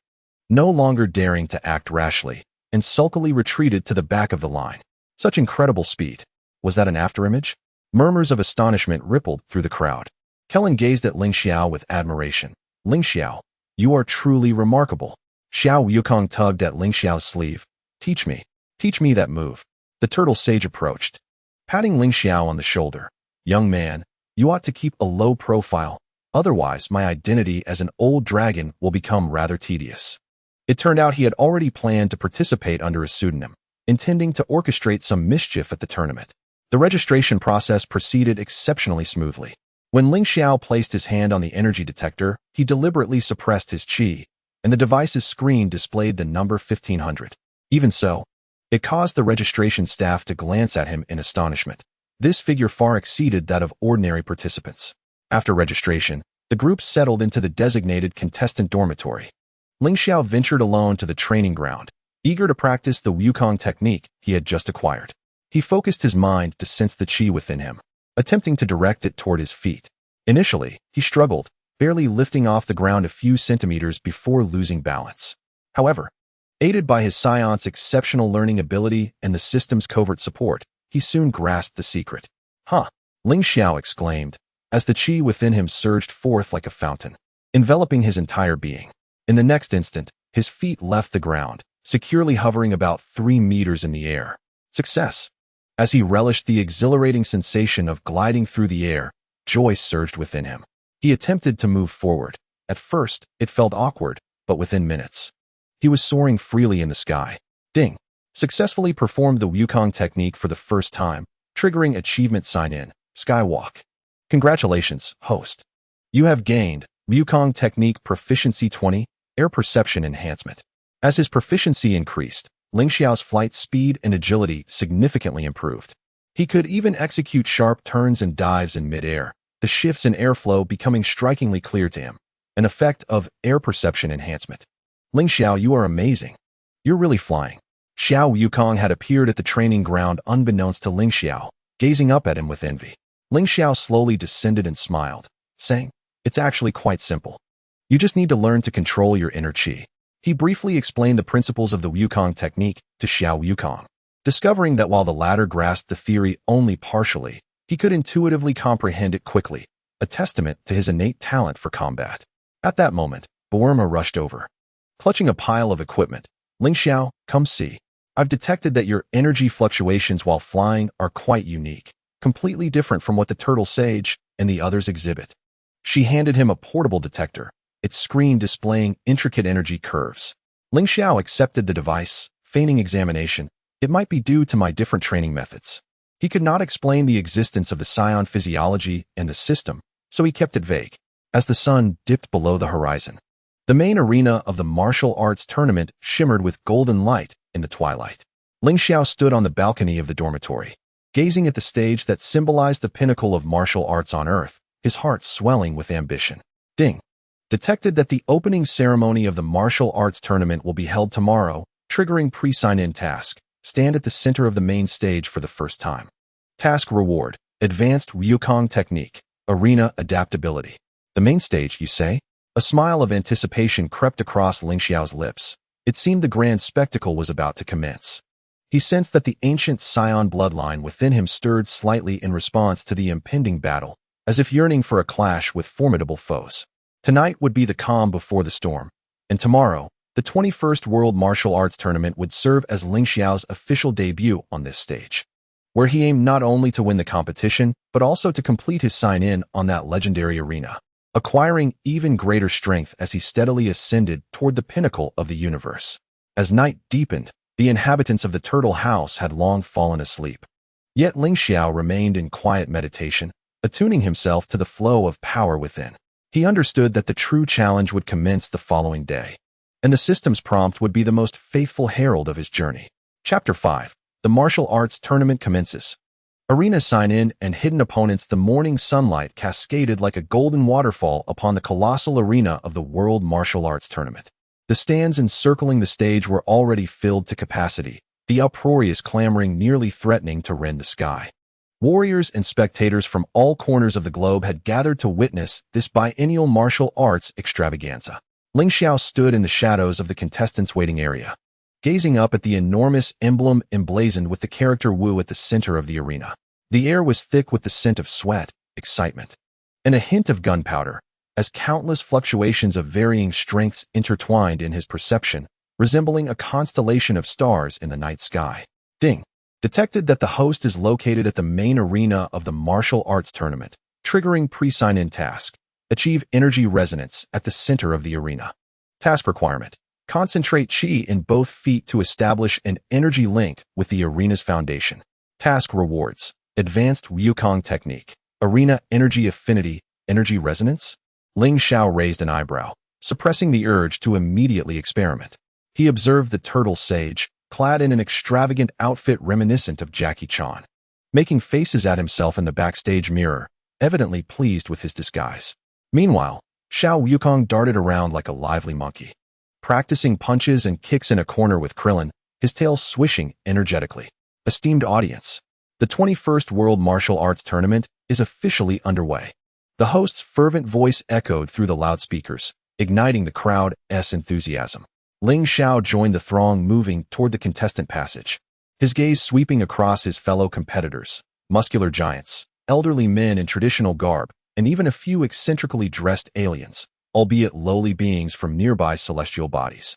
no longer daring to act rashly, and sulkily retreated to the back of the line. Such incredible speed. Was that an afterimage? Murmurs of astonishment rippled through the crowd. Kellen gazed at Ling Xiao with admiration. "Ling Xiao, you are truly remarkable." Xiao Wukong tugged at Ling Xiao's sleeve. Teach me that move." The turtle sage approached, patting Ling Xiao on the shoulder. "Young man, you ought to keep a low profile, otherwise my identity as an old dragon will become rather tedious." It turned out he had already planned to participate under a pseudonym, intending to orchestrate some mischief at the tournament. The registration process proceeded exceptionally smoothly. When Ling Xiao placed his hand on the energy detector, he deliberately suppressed his qi, and the device's screen displayed the number 1500. Even so, it caused the registration staff to glance at him in astonishment. This figure far exceeded that of ordinary participants. After registration, the group settled into the designated contestant dormitory. Ling Xiao ventured alone to the training ground, eager to practice the Wukong technique he had just acquired. He focused his mind to sense the qi within him, attempting to direct it toward his feet. Initially, he struggled, barely lifting off the ground a few centimeters before losing balance. However, aided by his Saiyan's exceptional learning ability and the system's covert support, he soon grasped the secret. Huh! Ling Xiao exclaimed, as the qi within him surged forth like a fountain, enveloping his entire being. In the next instant, his feet left the ground, securely hovering about 3 meters in the air. Success! As he relished the exhilarating sensation of gliding through the air, joy surged within him. He attempted to move forward. At first, it felt awkward, but within minutes, he was soaring freely in the sky. Ding! Successfully performed the Wukong technique for the first time, triggering achievement sign-in, Skywalk. Congratulations, host. You have gained Wukong Technique Proficiency 20, Air Perception Enhancement. As his proficiency increased, Ling Xiao's flight speed and agility significantly improved. He could even execute sharp turns and dives in mid-air, the shifts in airflow becoming strikingly clear to him, an effect of air perception enhancement. Ling Xiao, you are amazing. You're really flying. Xiao Wukong had appeared at the training ground unbeknownst to Ling Xiao, gazing up at him with envy. Ling Xiao slowly descended and smiled, saying, "It's actually quite simple. You just need to learn to control your inner qi." He briefly explained the principles of the Wukong technique to Xiao Wukong, discovering that while the latter grasped the theory only partially, he could intuitively comprehend it quickly, a testament to his innate talent for combat. At that moment, Bulma rushed over. Clutching a pile of equipment, "Ling Xiao, come see. I've detected that your energy fluctuations while flying are quite unique, completely different from what the turtle sage and the others exhibit." She handed him a portable detector, its screen displaying intricate energy curves. Ling Xiao accepted the device, feigning examination. "It might be due to my different training methods." He could not explain the existence of the Saiyan physiology and the system, so he kept it vague. As the sun dipped below the horizon, the main arena of the martial arts tournament shimmered with golden light in the twilight. Ling Xiao stood on the balcony of the dormitory, gazing at the stage that symbolized the pinnacle of martial arts on Earth, his heart swelling with ambition. Ding! Detected that the opening ceremony of the martial arts tournament will be held tomorrow, triggering pre-sign-in task. Stand at the center of the main stage for the first time. Task reward, Advanced Wukong Technique, Arena Adaptability. The main stage, you say? A smile of anticipation crept across Ling Xiao's lips. It seemed the grand spectacle was about to commence. He sensed that the ancient Saiyan bloodline within him stirred slightly in response to the impending battle, as if yearning for a clash with formidable foes. Tonight would be the calm before the storm, and tomorrow, the 21st World Martial Arts Tournament would serve as Ling Xiao's official debut on this stage, where he aimed not only to win the competition, but also to complete his sign-in on that legendary arena, acquiring even greater strength as he steadily ascended toward the pinnacle of the universe. As night deepened, the inhabitants of the Turtle House had long fallen asleep. Yet Ling Xiao remained in quiet meditation, attuning himself to the flow of power within. He understood that the true challenge would commence the following day, and the system's prompt would be the most faithful herald of his journey. Chapter 5. The Martial Arts Tournament commences. Arena sign-in and hidden opponents. The morning sunlight cascaded like a golden waterfall upon the colossal arena of the World Martial Arts Tournament. The stands encircling the stage were already filled to capacity, the uproarious clamoring nearly threatening to rend the sky. Warriors and spectators from all corners of the globe had gathered to witness this biennial martial arts extravaganza. Ling Xiao stood in the shadows of the contestants' waiting area, gazing up at the enormous emblem emblazoned with the character Wu at the center of the arena. The air was thick with the scent of sweat, excitement, and a hint of gunpowder, as countless fluctuations of varying strengths intertwined in his perception, resembling a constellation of stars in the night sky. Ding! Detected that the host is located at the main arena of the martial arts tournament, triggering pre-sign-in task. Achieve energy resonance at the center of the arena. Task requirement. Concentrate qi in both feet to establish an energy link with the arena's foundation. Task rewards. Advanced Wukong Technique. Arena Energy Affinity, Energy Resonance? Ling Xiao raised an eyebrow, suppressing the urge to immediately experiment. He observed the turtle sage, clad in an extravagant outfit reminiscent of Jackie Chan, making faces at himself in the backstage mirror, evidently pleased with his disguise. Meanwhile, Xiao Wukong darted around like a lively monkey, practicing punches and kicks in a corner with Krillin, his tail swishing energetically. Esteemed audience, the 21st World Martial Arts Tournament is officially underway. The host's fervent voice echoed through the loudspeakers, igniting the crowd's enthusiasm. Ling Xiao joined the throng, moving toward the contestant passage, his gaze sweeping across his fellow competitors, muscular giants, elderly men in traditional garb, and even a few eccentrically dressed aliens, albeit lowly beings from nearby celestial bodies.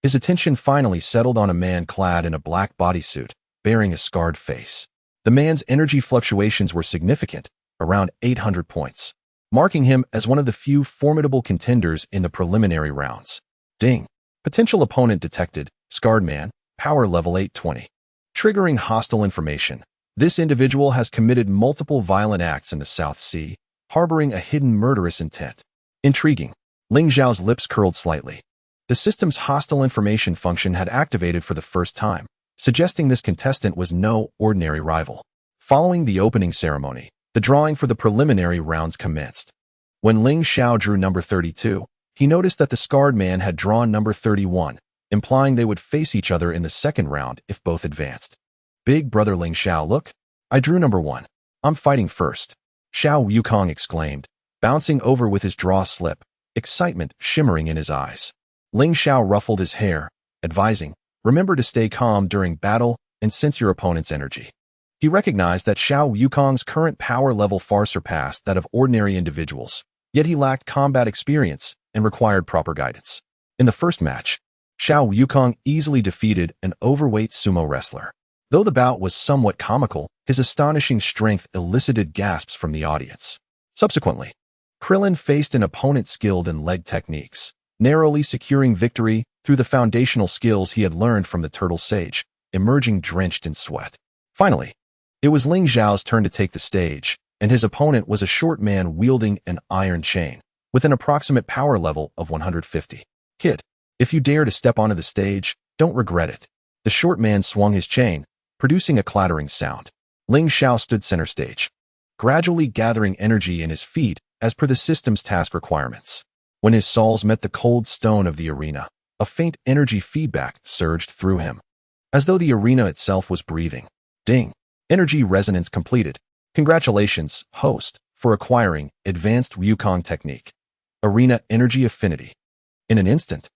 His attention finally settled on a man clad in a black bodysuit, bearing a scarred face. The man's energy fluctuations were significant, around 800 points, marking him as one of the few formidable contenders in the preliminary rounds. Ding! Potential opponent detected, scarred man, power level 820. Triggering hostile information. This individual has committed multiple violent acts in the South Sea, harboring a hidden murderous intent. Intriguing. Ling Xiao's lips curled slightly. The system's hostile information function had activated for the first time, suggesting this contestant was no ordinary rival. Following the opening ceremony, the drawing for the preliminary rounds commenced. When Ling Xiao drew number 32, he noticed that the scarred man had drawn number 31, implying they would face each other in the second round if both advanced. Big brother Ling Xiao, look, I drew number 1. I'm fighting first. Xiao Wukong exclaimed, bouncing over with his draw slip, excitement shimmering in his eyes. Ling Xiao ruffled his hair, advising, remember to stay calm during battle and sense your opponent's energy. He recognized that Xiao Wukong's current power level far surpassed that of ordinary individuals, yet he lacked combat experience and required proper guidance. In the first match, Xiao Wukong easily defeated an overweight sumo wrestler. Though the bout was somewhat comical, his astonishing strength elicited gasps from the audience. Subsequently, Krillin faced an opponent skilled in leg techniques, narrowly securing victory through the foundational skills he had learned from the turtle sage, emerging drenched in sweat. Finally, it was Ling Xiao's turn to take the stage, and his opponent was a short man wielding an iron chain, with an approximate power level of 150. Kid, if you dare to step onto the stage, don't regret it. The short man swung his chain, producing a clattering sound. Ling Xiao stood center stage, gradually gathering energy in his feet as per the system's task requirements. When his soles met the cold stone of the arena, a faint energy feedback surged through him, as though the arena itself was breathing. Ding! Energy resonance completed. Congratulations, host, for acquiring Advanced Wukong Technique. Arena Energy Affinity. In an instant,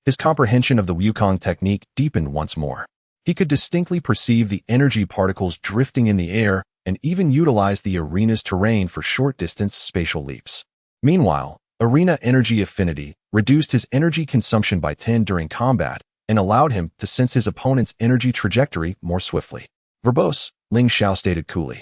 his comprehension of the Wukong technique deepened once more. He could distinctly perceive the energy particles drifting in the air and even utilize the arena's terrain for short-distance spatial leaps. Meanwhile, Arena Energy Affinity reduced his energy consumption by 10 during combat and allowed him to sense his opponent's energy trajectory more swiftly. Verbose, Ling Xiao stated coolly.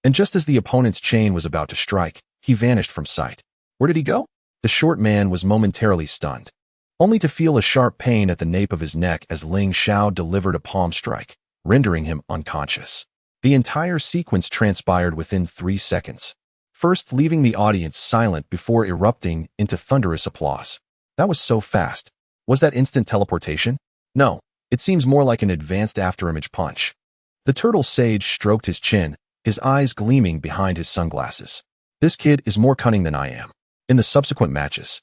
And just as the opponent's chain was about to strike, he vanished from sight. Where did he go? The short man was momentarily stunned, only to feel a sharp pain at the nape of his neck as Ling Xiao delivered a palm strike, rendering him unconscious. The entire sequence transpired within 3 seconds, first leaving the audience silent before erupting into thunderous applause. That was so fast. Was that instant teleportation? No, it seems more like an advanced afterimage punch. The turtle sage stroked his chin, his eyes gleaming behind his sunglasses. This kid is more cunning than I am. In the subsequent matches,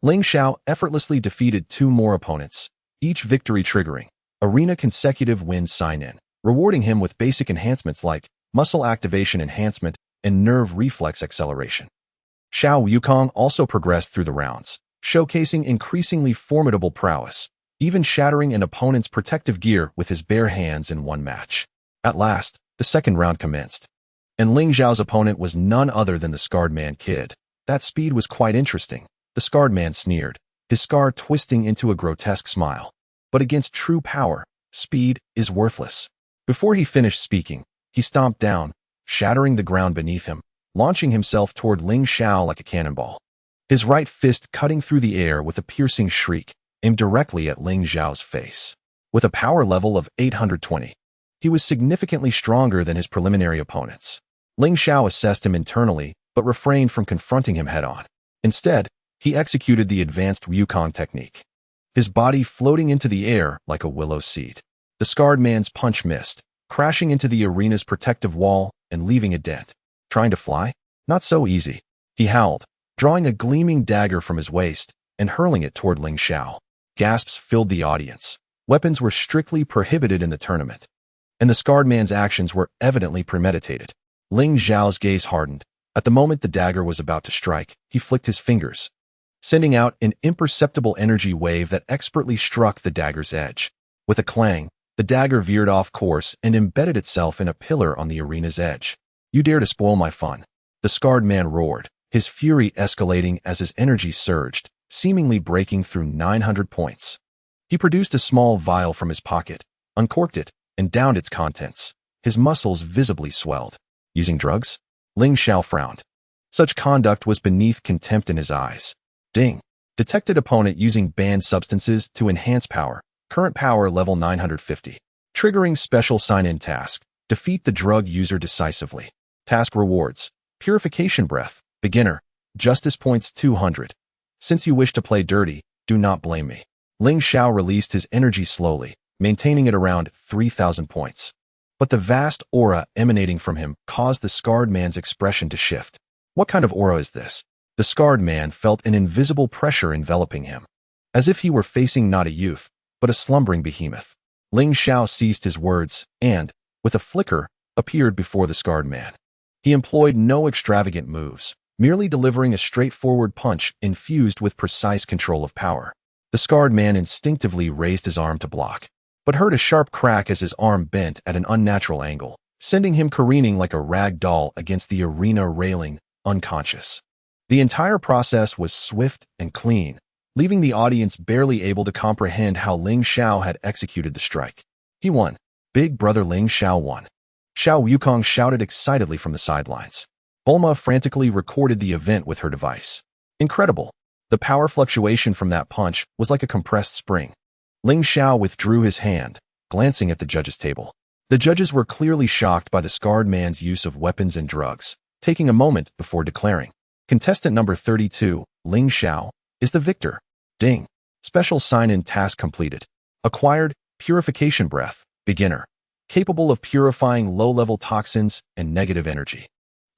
Ling Xiao effortlessly defeated 2 more opponents, each victory triggering Arena Consecutive Wins sign-in, rewarding him with basic enhancements like Muscle Activation Enhancement and Nerve Reflex Acceleration. Xiao Wukong also progressed through the rounds, showcasing increasingly formidable prowess, even shattering an opponent's protective gear with his bare hands in one match. At last, the second round commenced, and Ling Xiao's opponent was none other than the Scarred Man Kid. That speed was quite interesting. The Scarred Man sneered, his scar twisting into a grotesque smile. But against true power, speed is worthless. Before he finished speaking, he stomped down, shattering the ground beneath him, launching himself toward Ling Xiao like a cannonball. His right fist cutting through the air with a piercing shriek, aimed directly at Ling Xiao's face. With a power level of 820, he was significantly stronger than his preliminary opponents. Ling Xiao assessed him internally, but refrained from confronting him head-on. Instead, he executed the Advanced Wukong technique, his body floating into the air like a willow seed. The Scarred Man's punch missed, crashing into the arena's protective wall and leaving a dent. Trying to fly? Not so easy, he howled, drawing a gleaming dagger from his waist and hurling it toward Ling Xiao. Gasps filled the audience. Weapons were strictly prohibited in the tournament, and the scarred man's actions were evidently premeditated. Ling Xiao's gaze hardened. At the moment the dagger was about to strike, he flicked his fingers, sending out an imperceptible energy wave that expertly struck the dagger's edge. With a clang, the dagger veered off course and embedded itself in a pillar on the arena's edge. You dare to spoil my fun, the scarred man roared, his fury escalating as his energy surged, seemingly breaking through 900 points. He produced a small vial from his pocket, uncorked it, and downed its contents. His muscles visibly swelled. Using drugs? Ling Xiao frowned. Such conduct was beneath contempt in his eyes. Ding. Detected opponent using banned substances to enhance power. Current power level 950. Triggering special sign-in task. Defeat the drug user decisively. Task rewards. Purification breath. Beginner. Justice points 200. Since you wish to play dirty, do not blame me. Ling Xiao released his energy slowly, maintaining it around 3,000 points. But the vast aura emanating from him caused the scarred man's expression to shift. What kind of aura is this? The scarred man felt an invisible pressure enveloping him, as if he were facing not a youth, but a slumbering behemoth. Ling Xiao ceased his words and, with a flicker, appeared before the scarred man. He employed no extravagant moves, merely delivering a straightforward punch infused with precise control of power. The scarred man instinctively raised his arm to block, but heard a sharp crack as his arm bent at an unnatural angle, sending him careening like a rag doll against the arena railing, unconscious. The entire process was swift and clean, leaving the audience barely able to comprehend how Ling Xiao had executed the strike. He won. Big brother Ling Xiao won. Xiao Yukong shouted excitedly from the sidelines. Bulma frantically recorded the event with her device. Incredible. The power fluctuation from that punch was like a compressed spring. Ling Xiao withdrew his hand, glancing at the judges' table. The judges were clearly shocked by the scarred man's use of weapons and drugs, taking a moment before declaring. Contestant number 32, Ling Xiao, is the victor. Ding. Special sign-in task completed. Acquired, purification breath, beginner. Capable of purifying low-level toxins and negative energy.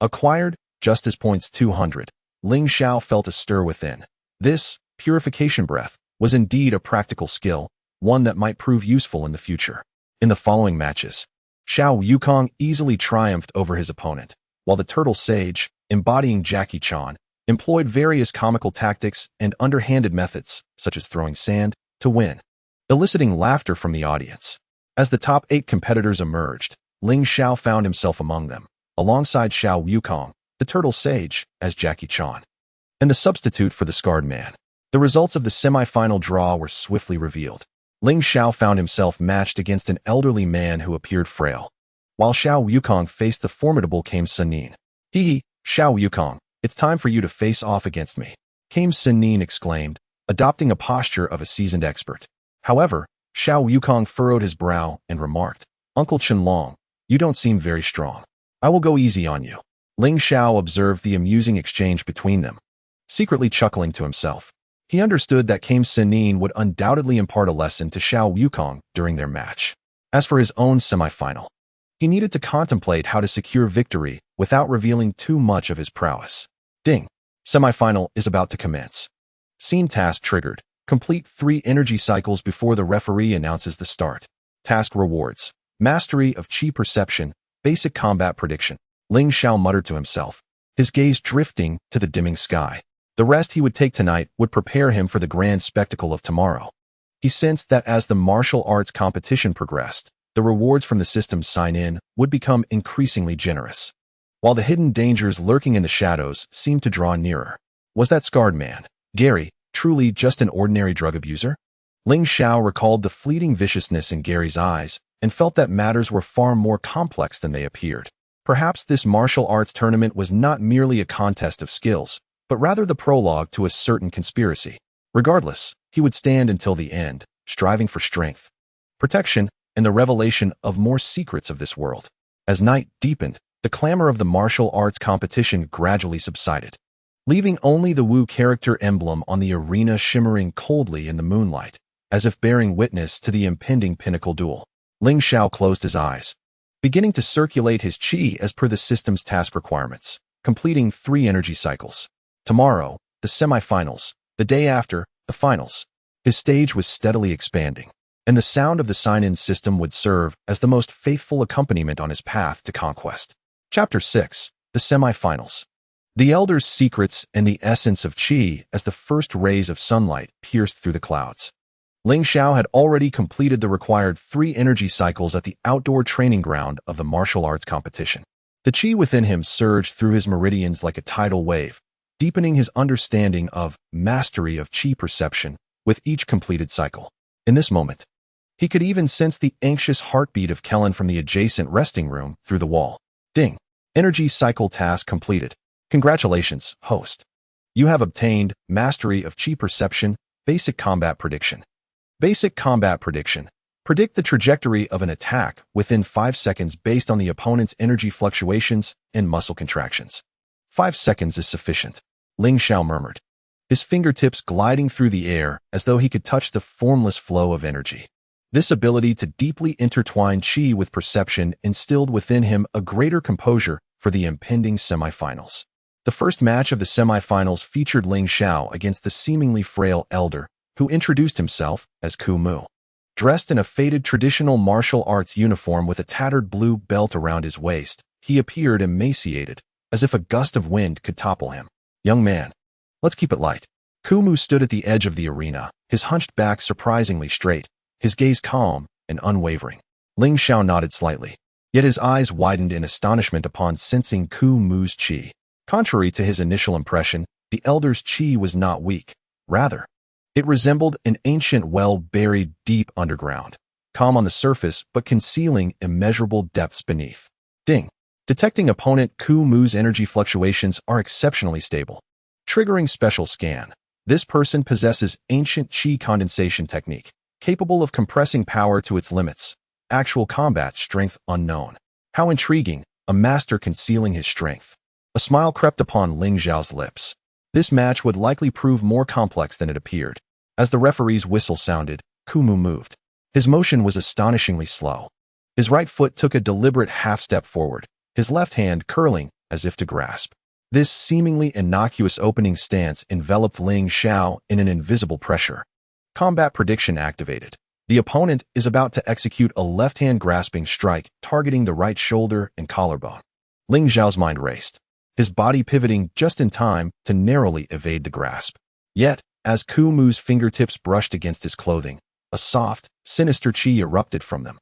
Acquired, justice points 200. Ling Xiao felt a stir within. This, purification breath, was indeed a practical skill, one that might prove useful in the future. In the following matches, Xiao Yukong easily triumphed over his opponent, while the Turtle Sage, embodying Jackie Chan, employed various comical tactics and underhanded methods, such as throwing sand, to win, eliciting laughter from the audience. As the top 8 competitors emerged, Ling Xiao found himself among them, alongside Xiao Yukong, the Turtle Sage, as Jackie Chan, and the substitute for the scarred man. The results of the semi-final draw were swiftly revealed. Ling Xiao found himself matched against an elderly man who appeared frail, while Xiao Yukong faced the formidable Kame Sennin. Hee, Xiao Yukong, it's time for you to face off against me, Kame Sennin exclaimed, adopting a posture of a seasoned expert. However, Xiao Yukong furrowed his brow and remarked, Uncle Qianlong, you don't seem very strong. I will go easy on you. Ling Xiao observed the amusing exchange between them, secretly chuckling to himself. He understood that Kame Sennin would undoubtedly impart a lesson to Xiao Yukong during their match. As for his own semifinal, he needed to contemplate how to secure victory without revealing too much of his prowess. Ding. Semifinal is about to commence. Scene task triggered. Complete 3 energy cycles before the referee announces the start. Task rewards. Mastery of Chi Perception. Basic combat prediction. Ling Xiao muttered to himself, his gaze drifting to the dimming sky. The rest he would take tonight would prepare him for the grand spectacle of tomorrow. He sensed that as the martial arts competition progressed, the rewards from the system's sign-in would become increasingly generous, while the hidden dangers lurking in the shadows seemed to draw nearer. Was that scarred man, Gary, truly just an ordinary drug abuser? Ling Xiao recalled the fleeting viciousness in Gary's eyes and felt that matters were far more complex than they appeared. Perhaps this martial arts tournament was not merely a contest of skills, but rather the prologue to a certain conspiracy. Regardless, he would stand until the end, striving for strength, protection, and the revelation of more secrets of this world. As night deepened, the clamor of the martial arts competition gradually subsided, leaving only the Wu character emblem on the arena shimmering coldly in the moonlight, as if bearing witness to the impending pinnacle duel. Ling Xiao closed his eyes, beginning to circulate his qi as per the system's task requirements. completing 3 energy cycles. Tomorrow, the semifinals. The day after, the finals. His stage was steadily expanding, and the sound of the sign-in system would serve as the most faithful accompaniment on his path to conquest. Chapter 6. The Semifinals. The Elder's secrets and the essence of Qi as the first rays of sunlight pierced through the clouds. Ling Xiao had already completed the required 3 energy cycles at the outdoor training ground of the martial arts competition. The Qi within him surged through his meridians like a tidal wave, deepening his understanding of mastery of Qi perception with each completed cycle. In this moment, he could even sense the anxious heartbeat of Kellen from the adjacent resting room through the wall. Ding. Energy cycle task completed. Congratulations, host. You have obtained Mastery of Qi Perception, Basic Combat Prediction. Basic Combat Prediction. Predict the trajectory of an attack within 5 seconds based on the opponent's energy fluctuations and muscle contractions. 5 seconds is sufficient, Ling Xiao murmured, his fingertips gliding through the air as though he could touch the formless flow of energy. This ability to deeply intertwine Qi with perception instilled within him a greater composure for the impending semifinals. The first match of the semifinals featured Ling Xiao against the seemingly frail elder, who introduced himself as Ku Mu. Dressed in a faded traditional martial arts uniform with a tattered blue belt around his waist, he appeared emaciated, as if a gust of wind could topple him. Young man, let's keep it light. Ku Mu stood at the edge of the arena, his hunched back surprisingly straight, his gaze calm and unwavering. Ling Xiao nodded slightly, yet his eyes widened in astonishment upon sensing Ku Mu's qi. Contrary to his initial impression, the elder's qi was not weak. Rather, it resembled an ancient well buried deep underground, calm on the surface but concealing immeasurable depths beneath. Ding. Detecting opponent Ku Mu's energy fluctuations are exceptionally stable. Triggering special scan. This person possesses ancient qi condensation technique, capable of compressing power to its limits. Actual combat strength unknown. How intriguing, a master concealing his strength. A smile crept upon Ling Xiao's lips. This match would likely prove more complex than it appeared. As the referee's whistle sounded, Ku Mu moved. His motion was astonishingly slow. His right foot took a deliberate half-step forward, his left hand curling as if to grasp. This seemingly innocuous opening stance enveloped Ling Xiao in an invisible pressure. Combat prediction activated. The opponent is about to execute a left-hand grasping strike targeting the right shoulder and collarbone. Ling Xiao's mind raced, his body pivoting just in time to narrowly evade the grasp. Yet, as Ku Mu's fingertips brushed against his clothing, a soft, sinister qi erupted from them,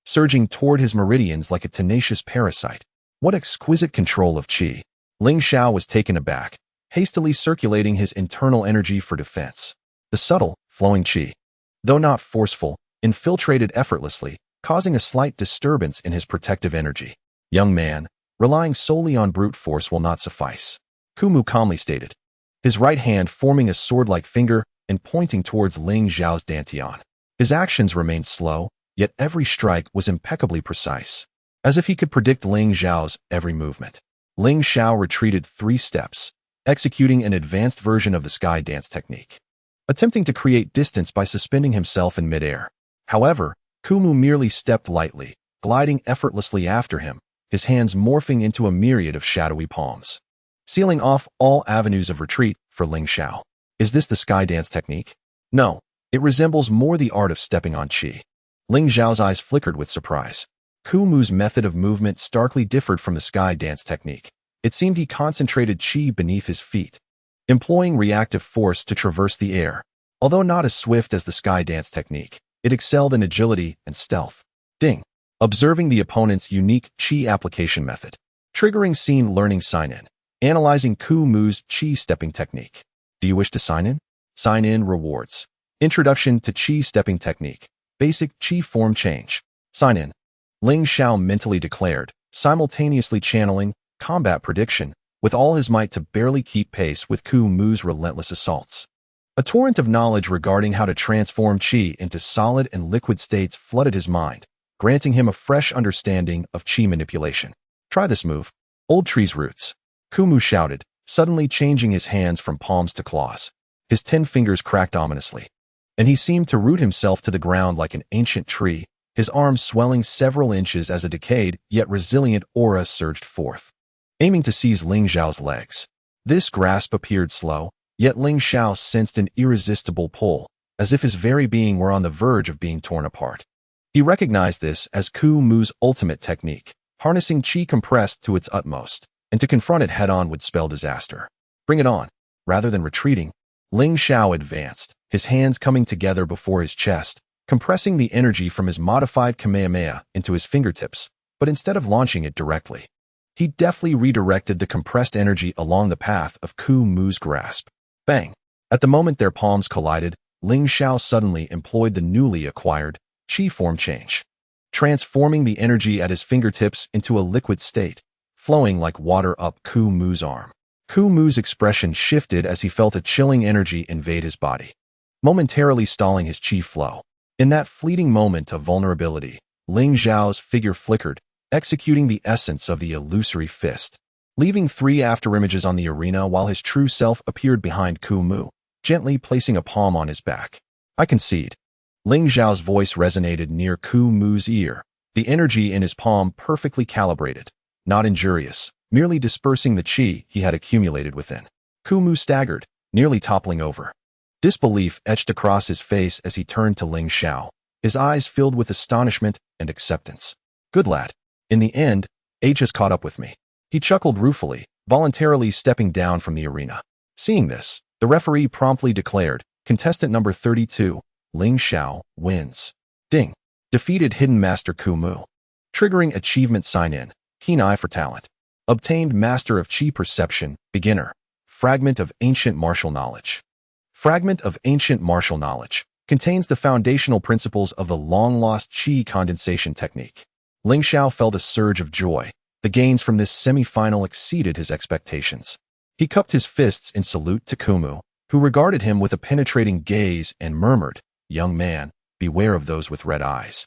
surging toward his meridians like a tenacious parasite. What exquisite control of qi! Ling Xiao was taken aback, hastily circulating his internal energy for defense. The subtle, flowing qi, though not forceful, infiltrated effortlessly, causing a slight disturbance in his protective energy. Young man, relying solely on brute force will not suffice, Ku Mu calmly stated, his right hand forming a sword-like finger and pointing towards Ling Xiao's dantian. His actions remained slow, yet every strike was impeccably precise, as if he could predict Ling Xiao's every movement. Ling Xiao retreated 3 steps, executing an advanced version of the sky dance technique, attempting to create distance by suspending himself in midair. However, Ku Mu merely stepped lightly, gliding effortlessly after him, his hands morphing into a myriad of shadowy palms, sealing off all avenues of retreat for Ling Xiao. Is this the sky dance technique? No, it resembles more the art of stepping on qi. Ling Xiao's eyes flickered with surprise. Ku Mu's method of movement starkly differed from the sky dance technique. It seemed he concentrated qi beneath his feet, employing reactive force to traverse the air. Although not as swift as the sky dance technique, it excelled in agility and stealth. Ding. Observing the opponent's unique qi application method. Triggering scene learning sign-in. Analyzing Ku Mu's qi stepping technique. Do you wish to sign in? Sign in rewards. Introduction to qi stepping technique. Basic qi form change. Sign in. Ling Xiao mentally declared, simultaneously channeling combat prediction with all his might to barely keep pace with Ku Mu's relentless assaults. A torrent of knowledge regarding how to transform qi into solid and liquid states flooded his mind, granting him a fresh understanding of qi manipulation. Try this move. Old tree's roots. Ku Mu shouted, suddenly changing his hands from palms to claws. His 10 fingers cracked ominously, and he seemed to root himself to the ground like an ancient tree, his arms swelling several inches as a decayed yet resilient aura surged forth. aiming to seize Ling Xiao's legs. This grasp appeared slow, yet Ling Xiao sensed an irresistible pull, as if his very being were on the verge of being torn apart. He recognized this as Ku Mu's ultimate technique, harnessing qi compressed to its utmost, and to confront it head-on would spell disaster. Bring it on. Rather than retreating, Ling Xiao advanced, his hands coming together before his chest, compressing the energy from his modified Kamehameha into his fingertips, but instead of launching it directly, he deftly redirected the compressed energy along the path of Ku Mu's grasp. Bang! At the moment their palms collided, Ling Xiao suddenly employed the newly acquired qi form change, transforming the energy at his fingertips into a liquid state, flowing like water up Ku Mu's arm. Ku Mu's expression shifted as he felt a chilling energy invade his body, momentarily stalling his qi flow. In that fleeting moment of vulnerability, Ling Xiao's figure flickered, executing the essence of the illusory fist, leaving 3 afterimages on the arena while his true self appeared behind Ku Mu, gently placing a palm on his back. I concede. Ling Xiao's voice resonated near Ku Mu's ear, the energy in his palm perfectly calibrated, not injurious, merely dispersing the qi he had accumulated within. Ku Mu staggered, nearly toppling over. Disbelief etched across his face as he turned to Ling Xiao, his eyes filled with astonishment and acceptance. Good lad. In the end, age has caught up with me. He chuckled ruefully, voluntarily stepping down from the arena. Seeing this, the referee promptly declared, contestant number 32, Ling Xiao, wins. Ding. Defeated Hidden Master Ku Mu. Triggering achievement sign-in, keen eye for talent. Obtained Master of Qi Perception, beginner. Fragment of Ancient Martial Knowledge. Fragment of Ancient Martial Knowledge contains the foundational principles of the long-lost qi condensation technique. Ling Xiao felt a surge of joy. The gains from this semi-final exceeded his expectations. He cupped his fists in salute to Ku Mu, who regarded him with a penetrating gaze and murmured, "Young man, beware of those with red eyes."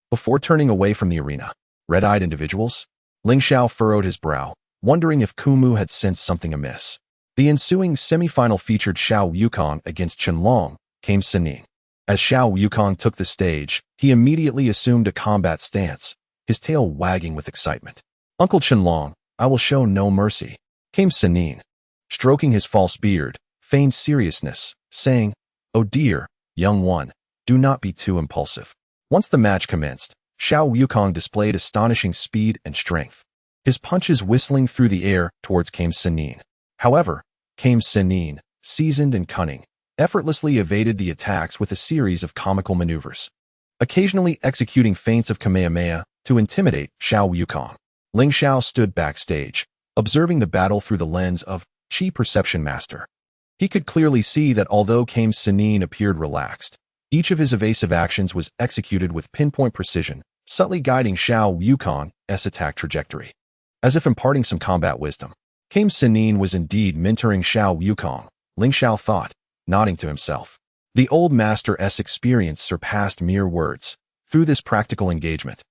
Before turning away from the arena, red-eyed individuals? Ling Xiao furrowed his brow, wondering if Ku Mu had sensed something amiss. The ensuing semi-final featured Xiao Wukong against Qianlong, Kame Sinin. As Xiao Wukong took the stage, he immediately assumed a combat stance, his tail wagging with excitement. Uncle Qianlong, I will show no mercy. Kame Sinin, stroking his false beard, feigned seriousness, saying, "Oh dear, young one, do not be too impulsive." Once the match commenced, Xiao Wukong displayed astonishing speed and strength, his punches whistling through the air towards Kame Sinin. However, Kame Sinin, seasoned and cunning, effortlessly evaded the attacks with a series of comical maneuvers, occasionally executing feints of Kamehameha to intimidate Xiao Wukong. Ling Xiao stood backstage, observing the battle through the lens of Qi Perception Master. He could clearly see that although Kame Sinin appeared relaxed, each of his evasive actions was executed with pinpoint precision, subtly guiding Xiao Wukong's attack trajectory. As if imparting some combat wisdom, Kame Sinin was indeed mentoring Xiao Wukong, Ling Xiao thought, nodding to himself. The old master's experience surpassed mere words. Through this practical engagement,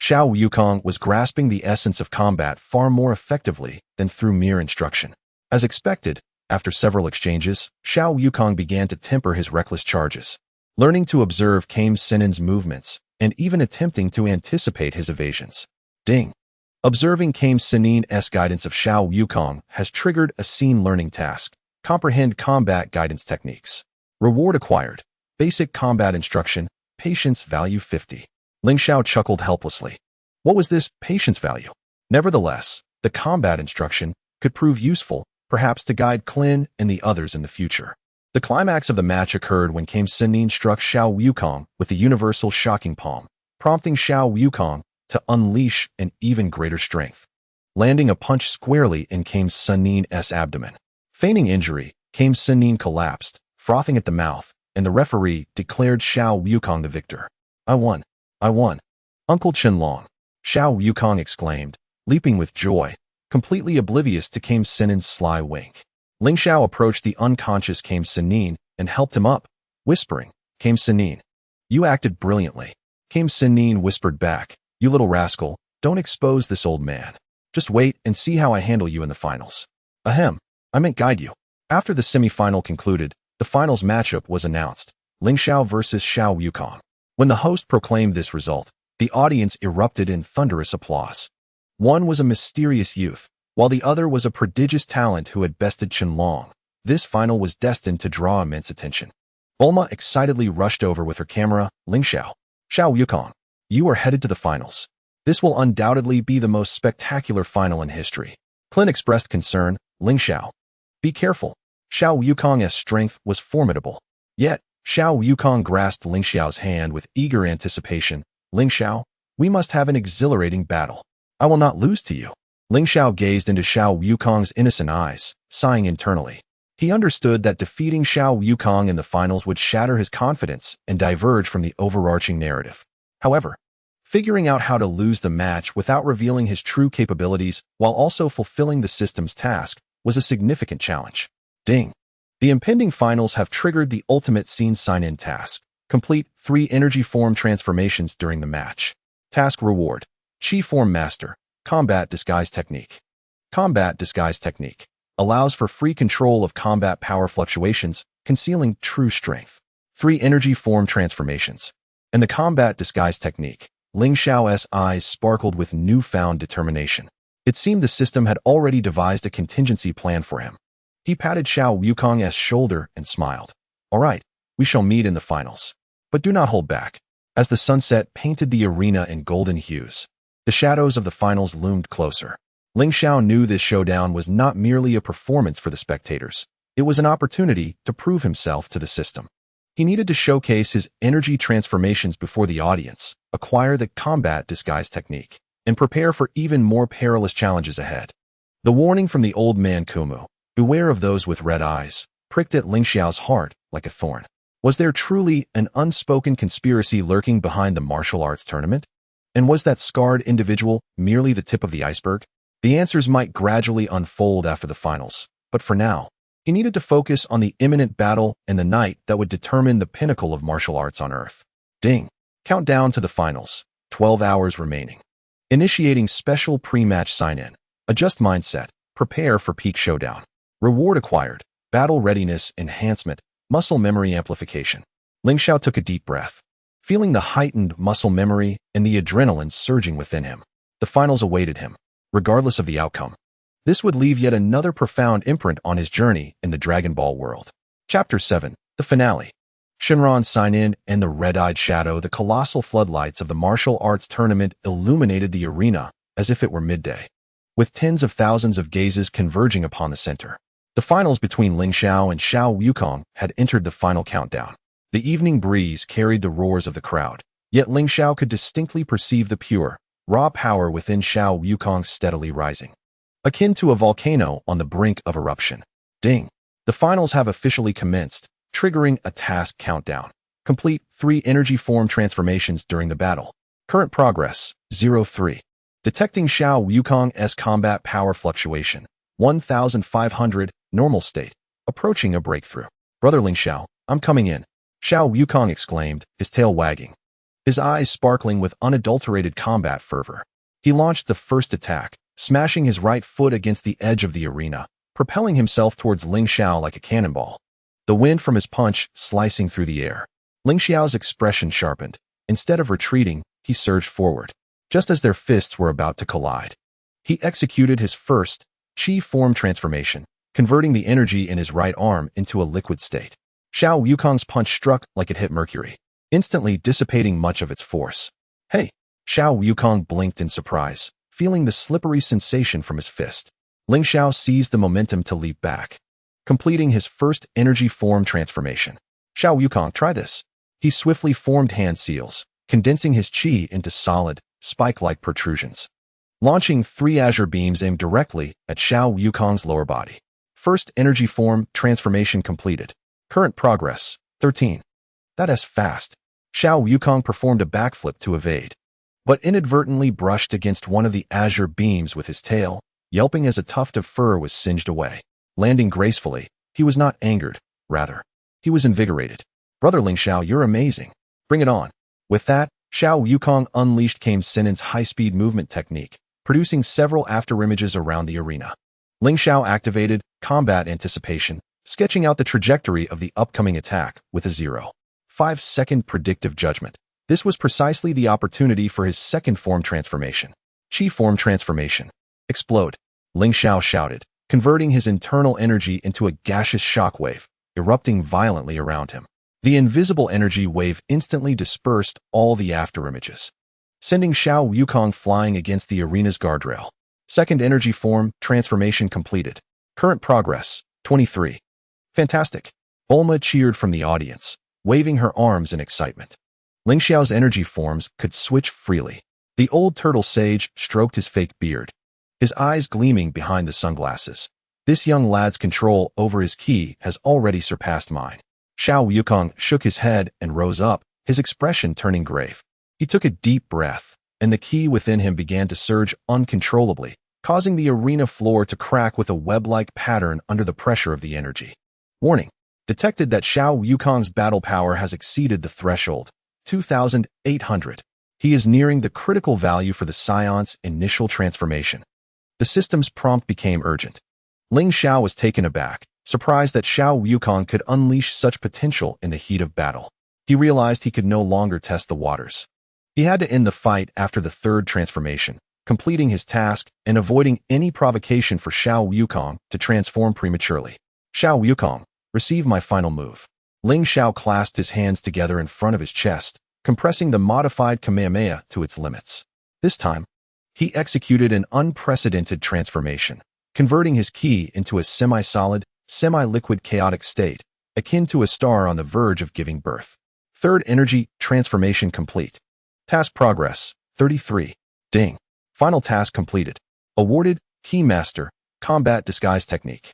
Xiao Wukong was grasping the essence of combat far more effectively than through mere instruction. As expected, after several exchanges, Xiao Wukong began to temper his reckless charges, learning to observe Kame Sinin's movements and even attempting to anticipate his evasions. Ding. Observing Kame Sinin's guidance of Xiao Wukong has triggered a scene learning task. Comprehend combat guidance techniques. Reward acquired. Basic combat instruction. Patience value 50. Ling Xiao chuckled helplessly. What was this patience value? Nevertheless, the combat instruction could prove useful, perhaps to guide Klin and the others in the future. The climax of the match occurred when Kame Sinin struck Xiao Wukong with the universal shocking palm, prompting Xiao Wukong to unleash an even greater strength, landing a punch squarely in Kame Sinin's abdomen. Feigning injury, Kame Sinin collapsed, frothing at the mouth, and the referee declared Xiao Wukong the victor. I won. I won. Uncle Qianlong, Xiao Wukong exclaimed, leaping with joy, completely oblivious to Kame Sinin's sly wink. Ling Xiao approached the unconscious Kame Sinin and helped him up, whispering, Kame Sinin, you acted brilliantly. Kame Sinin whispered back, you little rascal, don't expose this old man. Just wait and see how I handle you in the finals. Ahem, I meant guide you. After the semi-final concluded, the finals matchup was announced, Ling Xiao versus Xiao Wukong. When the host proclaimed this result, the audience erupted in thunderous applause. One was a mysterious youth, while the other was a prodigious talent who had bested Shenron. This final was destined to draw immense attention. Bulma excitedly rushed over with her camera. Ling Xiao, Xiao Yukong, you are headed to the finals. This will undoubtedly be the most spectacular final in history. Clint expressed concern. Ling Xiao, be careful. Xiao Yukong's strength was formidable. Yet, Xiao Yukong grasped Ling Xiao's hand with eager anticipation. Ling Xiao, we must have an exhilarating battle. I will not lose to you. Ling Xiao gazed into Xiao Yukong's innocent eyes, sighing internally. He understood that defeating Xiao Yukong in the finals would shatter his confidence and diverge from the overarching narrative. However, figuring out how to lose the match without revealing his true capabilities while also fulfilling the system's task was a significant challenge. Ding! The impending finals have triggered the ultimate scene sign-in task. Complete 3 energy form transformations during the match. Task reward: Chi Form Master, Combat Disguise Technique. Combat Disguise Technique allows for free control of combat power fluctuations, concealing true strength. 3 energy form transformations. In the Combat Disguise Technique, Ling Xiao's eyes sparkled with newfound determination. It seemed the system had already devised a contingency plan for him. He patted Xiao Yukong's shoulder and smiled. All right, we shall meet in the finals. But do not hold back. As the sunset painted the arena in golden hues, the shadows of the finals loomed closer. Ling Xiao knew this showdown was not merely a performance for the spectators. It was an opportunity to prove himself to the system. He needed to showcase his energy transformations before the audience, acquire the combat disguise technique, and prepare for even more perilous challenges ahead. The warning from the old man Kumu, beware of those with red eyes, pricked at Ling Xiao's heart like a thorn. Was there truly an unspoken conspiracy lurking behind the martial arts tournament? And was that scarred individual merely the tip of the iceberg? The answers might gradually unfold after the finals, but for now, he needed to focus on the imminent battle and the night that would determine the pinnacle of martial arts on Earth. Ding! Countdown to the finals. 12 hours remaining. Initiating special pre-match sign-in. Adjust mindset. Prepare for peak showdown. Reward acquired. Battle readiness enhancement. Muscle memory amplification. Ling Xiao took a deep breath, feeling the heightened muscle memory and the adrenaline surging within him. The finals awaited him, regardless of the outcome. This would leave yet another profound imprint on his journey in the Dragon Ball world. Chapter 7. The Finale. Shenron sign-in and the red-eyed shadow, the colossal floodlights of the martial arts tournament illuminated the arena as if it were midday, with tens of thousands of gazes converging upon the center. The finals between Ling Xiao and Xiao Yukong had entered the final countdown. The evening breeze carried the roars of the crowd, yet Ling Xiao could distinctly perceive the pure, raw power within Xiao Yukong steadily rising, akin to a volcano on the brink of eruption. Ding! The finals have officially commenced, triggering a task countdown. Complete 3 energy form transformations during the battle. Current progress, 03. Detecting Xiao Yukong's combat power fluctuation, 1,500, normal state. Approaching a breakthrough. Brother Ling Xiao, I'm coming in. Xiao Yukong exclaimed, his tail wagging, his eyes sparkling with unadulterated combat fervor. He launched the first attack, smashing his right foot against the edge of the arena, propelling himself towards Ling Xiao like a cannonball. The wind from his punch slicing through the air. Ling Xiao's expression sharpened. Instead of retreating, he surged forward, just as their fists were about to collide. He executed his first Chi form transformation, converting the energy in his right arm into a liquid state. Xiao Yukong's punch struck like it hit mercury, instantly dissipating much of its force. Hey! Xiao Yukong blinked in surprise, feeling the slippery sensation from his fist. Ling Xiao seized the momentum to leap back, completing his first energy form transformation. Xiao Yukong, try this. He swiftly formed hand seals, condensing his chi into solid, spike-like protrusions, launching 3 azure beams aimed directly at Xiao Yukong's lower body. First energy form transformation completed. Current progress, 13. That's fast. Xiao Yukong performed a backflip to evade, but inadvertently brushed against one of the azure beams with his tail, yelping as a tuft of fur was singed away. Landing gracefully, he was not angered, rather, he was invigorated. Brother Ling Xiao, you're amazing. Bring it on. With that, Xiao Yukong unleashed Kame Sinin's high-speed movement technique, producing several afterimages around the arena. Ling Xiao activated combat anticipation, sketching out the trajectory of the upcoming attack with a 0.5-second predictive judgment. This was precisely the opportunity for his second form transformation. Chi form transformation. Explode. Ling Xiao shouted, converting his internal energy into a gaseous shockwave, erupting violently around him. The invisible energy wave instantly dispersed all the afterimages, sending Xiao Wukong flying against the arena's guardrail. Second energy form, transformation completed. Current progress, 23. Fantastic. Bulma cheered from the audience, waving her arms in excitement. Ling Xiao's energy forms could switch freely. The old turtle sage stroked his fake beard, his eyes gleaming behind the sunglasses. This young lad's control over his ki has already surpassed mine. Xiao Wukong shook his head and rose up, his expression turning grave. He took a deep breath, and the ki within him began to surge uncontrollably, causing the arena floor to crack with a web-like pattern under the pressure of the energy. Warning. Detected that Xiao Wukong's battle power has exceeded the threshold, 2,800. He is nearing the critical value for the Saiyan's initial transformation. The system's prompt became urgent. Ling Xiao was taken aback, surprised that Xiao Wukong could unleash such potential in the heat of battle. He realized he could no longer test the waters. He had to end the fight after the third transformation, completing his task and avoiding any provocation for Xiao Wukong to transform prematurely. Xiao Wukong, receive my final move. Ling Xiao clasped his hands together in front of his chest, compressing the modified Kamehameha to its limits. This time, he executed an unprecedented transformation, converting his ki into a semi-solid, semi-liquid chaotic state, akin to a star on the verge of giving birth. Third energy transformation complete. Task progress, 33. Ding. Final task completed. Awarded, Ki Master, Combat Disguise Technique.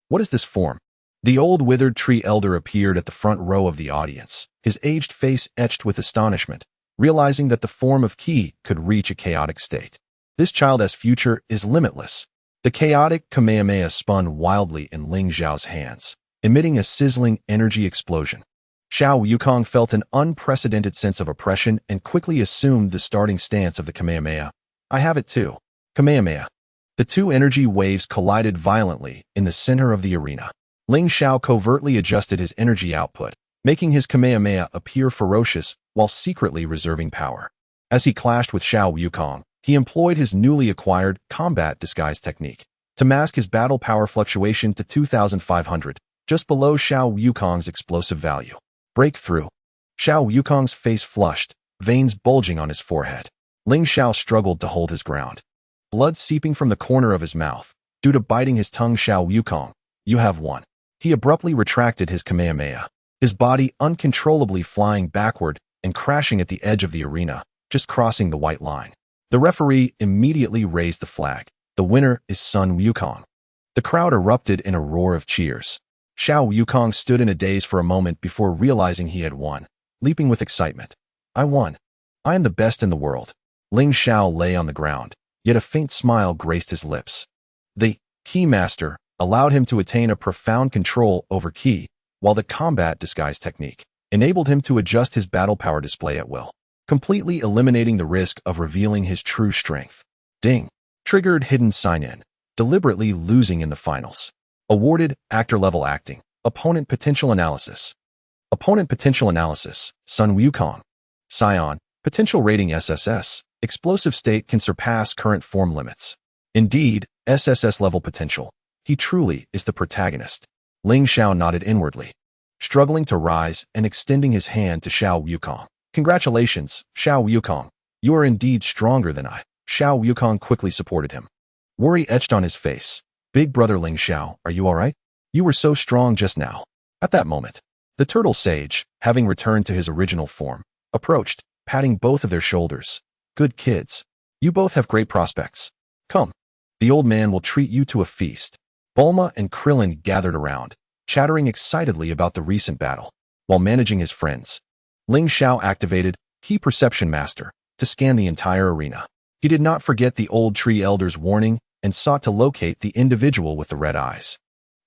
What is this form? The old withered tree elder appeared at the front row of the audience, his aged face etched with astonishment, realizing that the form of Ki could reach a chaotic state. This child's future is limitless. The chaotic Kamehameha spun wildly in Ling Xiao's hands, emitting a sizzling energy explosion. Xiao Wukong felt an unprecedented sense of oppression and quickly assumed the starting stance of the Kamehameha. I have it too. Kamehameha. The two energy waves collided violently in the center of the arena. Ling Xiao covertly adjusted his energy output, making his Kamehameha appear ferocious while secretly reserving power. As he clashed with Xiao Wukong, he employed his newly acquired combat disguise technique to mask his battle power fluctuation to 2,500, just below Xiao Wukong's explosive value. Breakthrough. Xiao Wukong's face flushed, veins bulging on his forehead. Ling Xiao struggled to hold his ground. Blood seeping from the corner of his mouth. Due to biting his tongue, Xiao Wukong, you have won. He abruptly retracted his Kamehameha, his body uncontrollably flying backward and crashing at the edge of the arena, just crossing the white line. The referee immediately raised the flag. The winner is Sun Wukong. The crowd erupted in a roar of cheers. Xiao Wukong stood in a daze for a moment before realizing he had won, leaping with excitement. I won. I am the best in the world. Ling Xiao lay on the ground, yet a faint smile graced his lips. The Ki Master allowed him to attain a profound control over Ki, while the combat disguise technique enabled him to adjust his battle power display at will, completely eliminating the risk of revealing his true strength. Ding. Triggered hidden sign-in, deliberately losing in the finals. Awarded actor-level acting, opponent potential analysis. Opponent potential analysis, Sun Wukong. Saiyan, potential rating SSS, explosive state can surpass current form limits. Indeed, SSS level potential. He truly is the protagonist. Ling Xiao nodded inwardly, struggling to rise and extending his hand to Xiao Wukong. Congratulations, Xiao Wukong. You are indeed stronger than I. Xiao Wukong quickly supported him. Worry etched on his face. Big brother Ling Xiao, are you all right? You were so strong just now. At that moment, the turtle sage, having returned to his original form, approached, patting both of their shoulders. Good kids. You both have great prospects. Come. The old man will treat you to a feast. Bulma and Krillin gathered around, chattering excitedly about the recent battle, while managing his friends. Ling Xiao activated Ki Perception Master to scan the entire arena. He did not forget the old tree elder's warning and sought to locate the individual with the red eyes.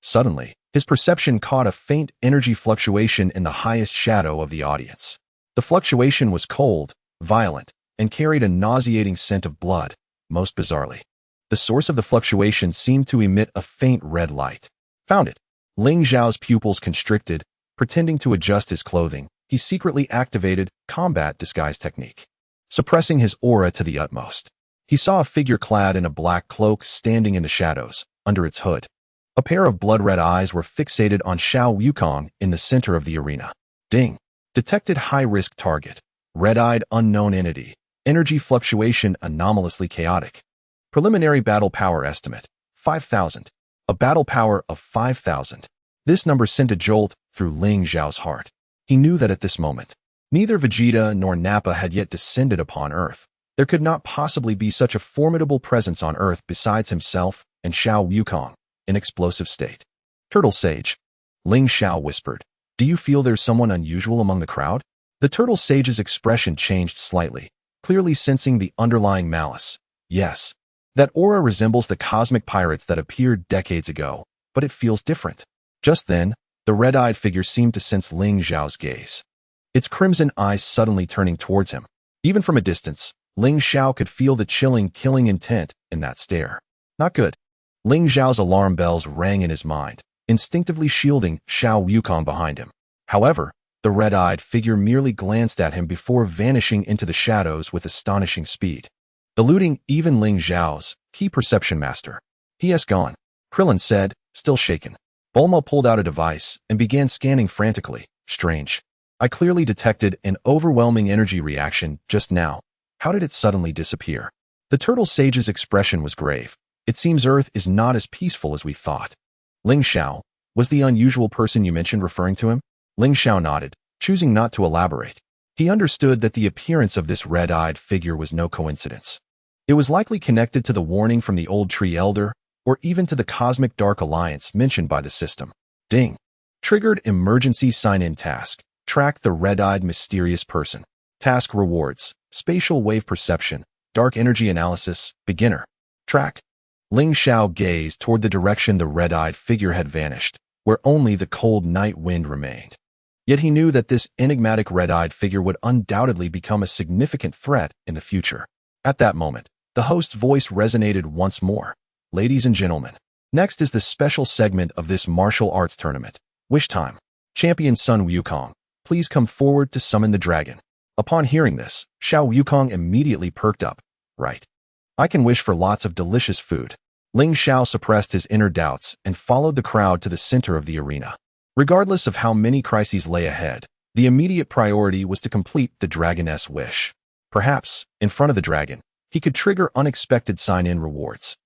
Suddenly, his perception caught a faint energy fluctuation in the highest shadow of the audience. The fluctuation was cold, violent, and carried a nauseating scent of blood, most bizarrely. The source of the fluctuation seemed to emit a faint red light. Found it. Ling Xiao's pupils constricted, pretending to adjust his clothing. He secretly activated combat disguise technique, suppressing his aura to the utmost. He saw a figure clad in a black cloak standing in the shadows, under its hood. A pair of blood-red eyes were fixated on Xiao Wukong in the center of the arena. Ding. Detected high-risk target. Red-eyed unknown entity. Energy fluctuation anomalously chaotic. Preliminary battle power estimate. 5,000. A battle power of 5,000. This number sent a jolt through Ling Xiao's heart. He knew that at this moment, neither Vegeta nor Nappa had yet descended upon Earth. There could not possibly be such a formidable presence on Earth besides himself and Xiao Wukong, in explosive state. Turtle Sage. Ling Xiao whispered, "Do you feel there's someone unusual among the crowd?" The Turtle Sage's expression changed slightly, clearly sensing the underlying malice. Yes. That aura resembles the cosmic pirates that appeared decades ago, but it feels different. Just then, the red-eyed figure seemed to sense Ling Xiao's gaze. Its crimson eyes suddenly turning towards him. Even from a distance, Ling Xiao could feel the chilling, killing intent in that stare. Not good. Ling Xiao's alarm bells rang in his mind, instinctively shielding Xiao Wukong behind him. However, the red-eyed figure merely glanced at him before vanishing into the shadows with astonishing speed. Eluding even Ling Xiao's key perception master. "He has gone," Krillin said, still shaken. Bulma pulled out a device and began scanning frantically. "Strange. I clearly detected an overwhelming energy reaction just now. How did it suddenly disappear?" The Turtle Sage's expression was grave. "It seems Earth is not as peaceful as we thought." Ling Xiao, was the unusual person you mentioned referring to him? Ling Xiao nodded, choosing not to elaborate. He understood that the appearance of this red-eyed figure was no coincidence. It was likely connected to the warning from the old tree elder, or even to the cosmic dark alliance mentioned by the system. Ding. Triggered emergency sign-in task. Track the red-eyed mysterious person. Task rewards. Spatial wave perception. Dark energy analysis. Beginner. Track. Ling Xiao gazed toward the direction the red-eyed figure had vanished, where only the cold night wind remained. Yet he knew that this enigmatic red-eyed figure would undoubtedly become a significant threat in the future. At that moment, the host's voice resonated once more. "Ladies and gentlemen, next is the special segment of this martial arts tournament. Wish time. Champion Sun Wukong, please come forward to summon the dragon." Upon hearing this, Xiao Wukong immediately perked up. "Right. I can wish for lots of delicious food." Ling Xiao suppressed his inner doubts and followed the crowd to the center of the arena. Regardless of how many crises lay ahead, the immediate priority was to complete the dragoness wish. Perhaps, in front of the dragon, he could trigger unexpected sign-in rewards.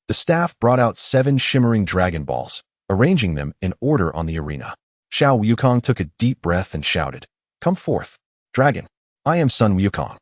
The staff brought out 7 shimmering Dragon Balls, arranging them in order on the arena. Xiao Wukong took a deep breath and shouted, "Come forth, dragon. I am Sun Wukong.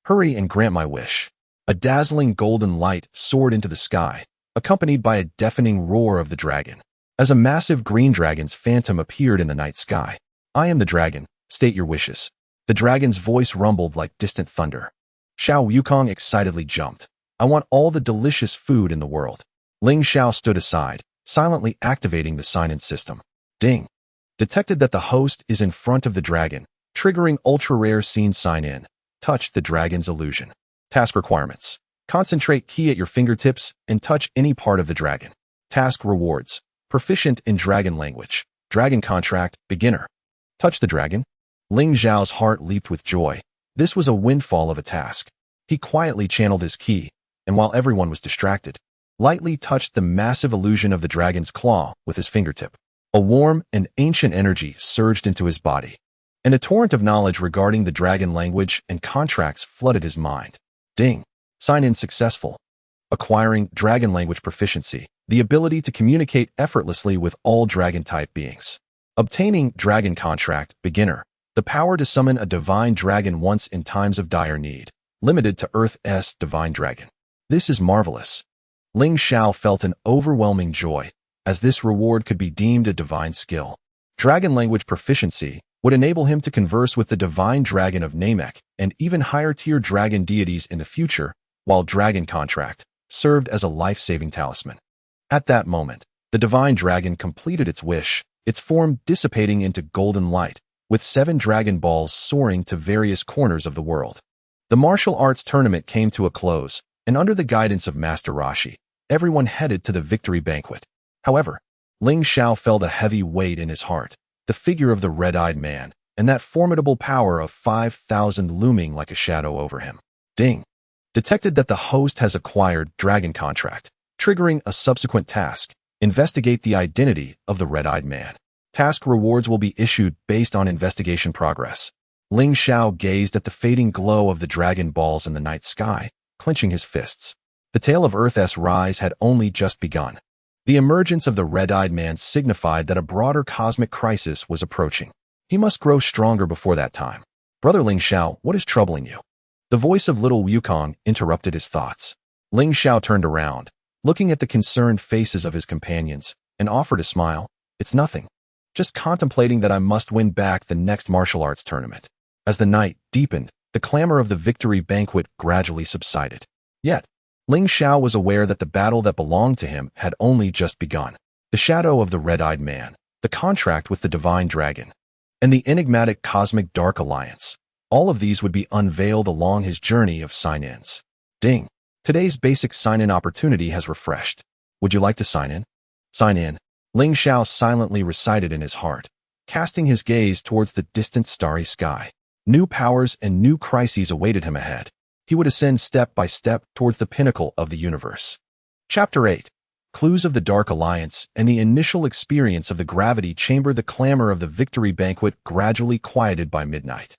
Hurry and grant my wish." A dazzling golden light soared into the sky, accompanied by a deafening roar of the dragon. As a massive green dragon's phantom appeared in the night sky. "I am the dragon. State your wishes." The dragon's voice rumbled like distant thunder. Xiao Wukong excitedly jumped. "I want all the delicious food in the world." Ling Xiao stood aside, silently activating the sign-in system. Ding. Detected that the host is in front of the dragon, triggering ultra-rare scene sign-in. Touch the dragon's illusion. Task requirements. Concentrate key at your fingertips and touch any part of the dragon. Task rewards. Proficient in dragon language. Dragon contract, beginner. Touch the dragon. Ling Xiao's heart leaped with joy. This was a windfall of a task. He quietly channeled his ki, and while everyone was distracted, lightly touched the massive illusion of the dragon's claw with his fingertip. A warm and ancient energy surged into his body, and a torrent of knowledge regarding the dragon language and contracts flooded his mind. Ding. Sign-in successful. Acquiring dragon language proficiency, the ability to communicate effortlessly with all dragon-type beings. Obtaining dragon contract, beginner. The power to summon a divine dragon once in times of dire need, limited to Earth's divine dragon. This is marvelous. Ling Xiao felt an overwhelming joy, as this reward could be deemed a divine skill. Dragon language proficiency would enable him to converse with the divine dragon of Namek and even higher-tier dragon deities in the future, while dragon contract served as a life-saving talisman. At that moment, the divine dragon completed its wish, its form dissipating into golden light, with 7 Dragon Balls soaring to various corners of the world. The martial arts tournament came to a close, and under the guidance of Master Roshi, everyone headed to the victory banquet. However, Ling Xiao felt a heavy weight in his heart, the figure of the red-eyed man, and that formidable power of 5,000 looming like a shadow over him. Ding. Detected that the host has acquired dragon contract, triggering a subsequent task. Investigate the identity of the red-eyed man. Task rewards will be issued based on investigation progress. Ling Xiao gazed at the fading glow of the dragon balls in the night sky, clenching his fists. The tale of Earth's rise had only just begun. The emergence of the red-eyed man signified that a broader cosmic crisis was approaching. He must grow stronger before that time. Brother Ling Xiao, what is troubling you? The voice of little Wukong interrupted his thoughts. Ling Xiao turned around, looking at the concerned faces of his companions, and offered a smile. It's nothing. Just contemplating that I must win back the next martial arts tournament. As the night deepened, the clamor of the victory banquet gradually subsided. Yet, Ling Xiao was aware that the battle that belonged to him had only just begun. The shadow of the red-eyed man, the contract with the divine dragon, and the enigmatic cosmic dark alliance. All of these would be unveiled along his journey of sign-ins. Ding! Today's basic sign-in opportunity has refreshed. Would you like to sign in? Sign in. Ling Xiao silently recited in his heart, casting his gaze towards the distant starry sky. New powers and new crises awaited him ahead. He would ascend step by step towards the pinnacle of the universe. Chapter 8. Clues of the Dark Alliance and the initial experience of the gravity chamber. The clamor of the victory banquet gradually quieted by midnight,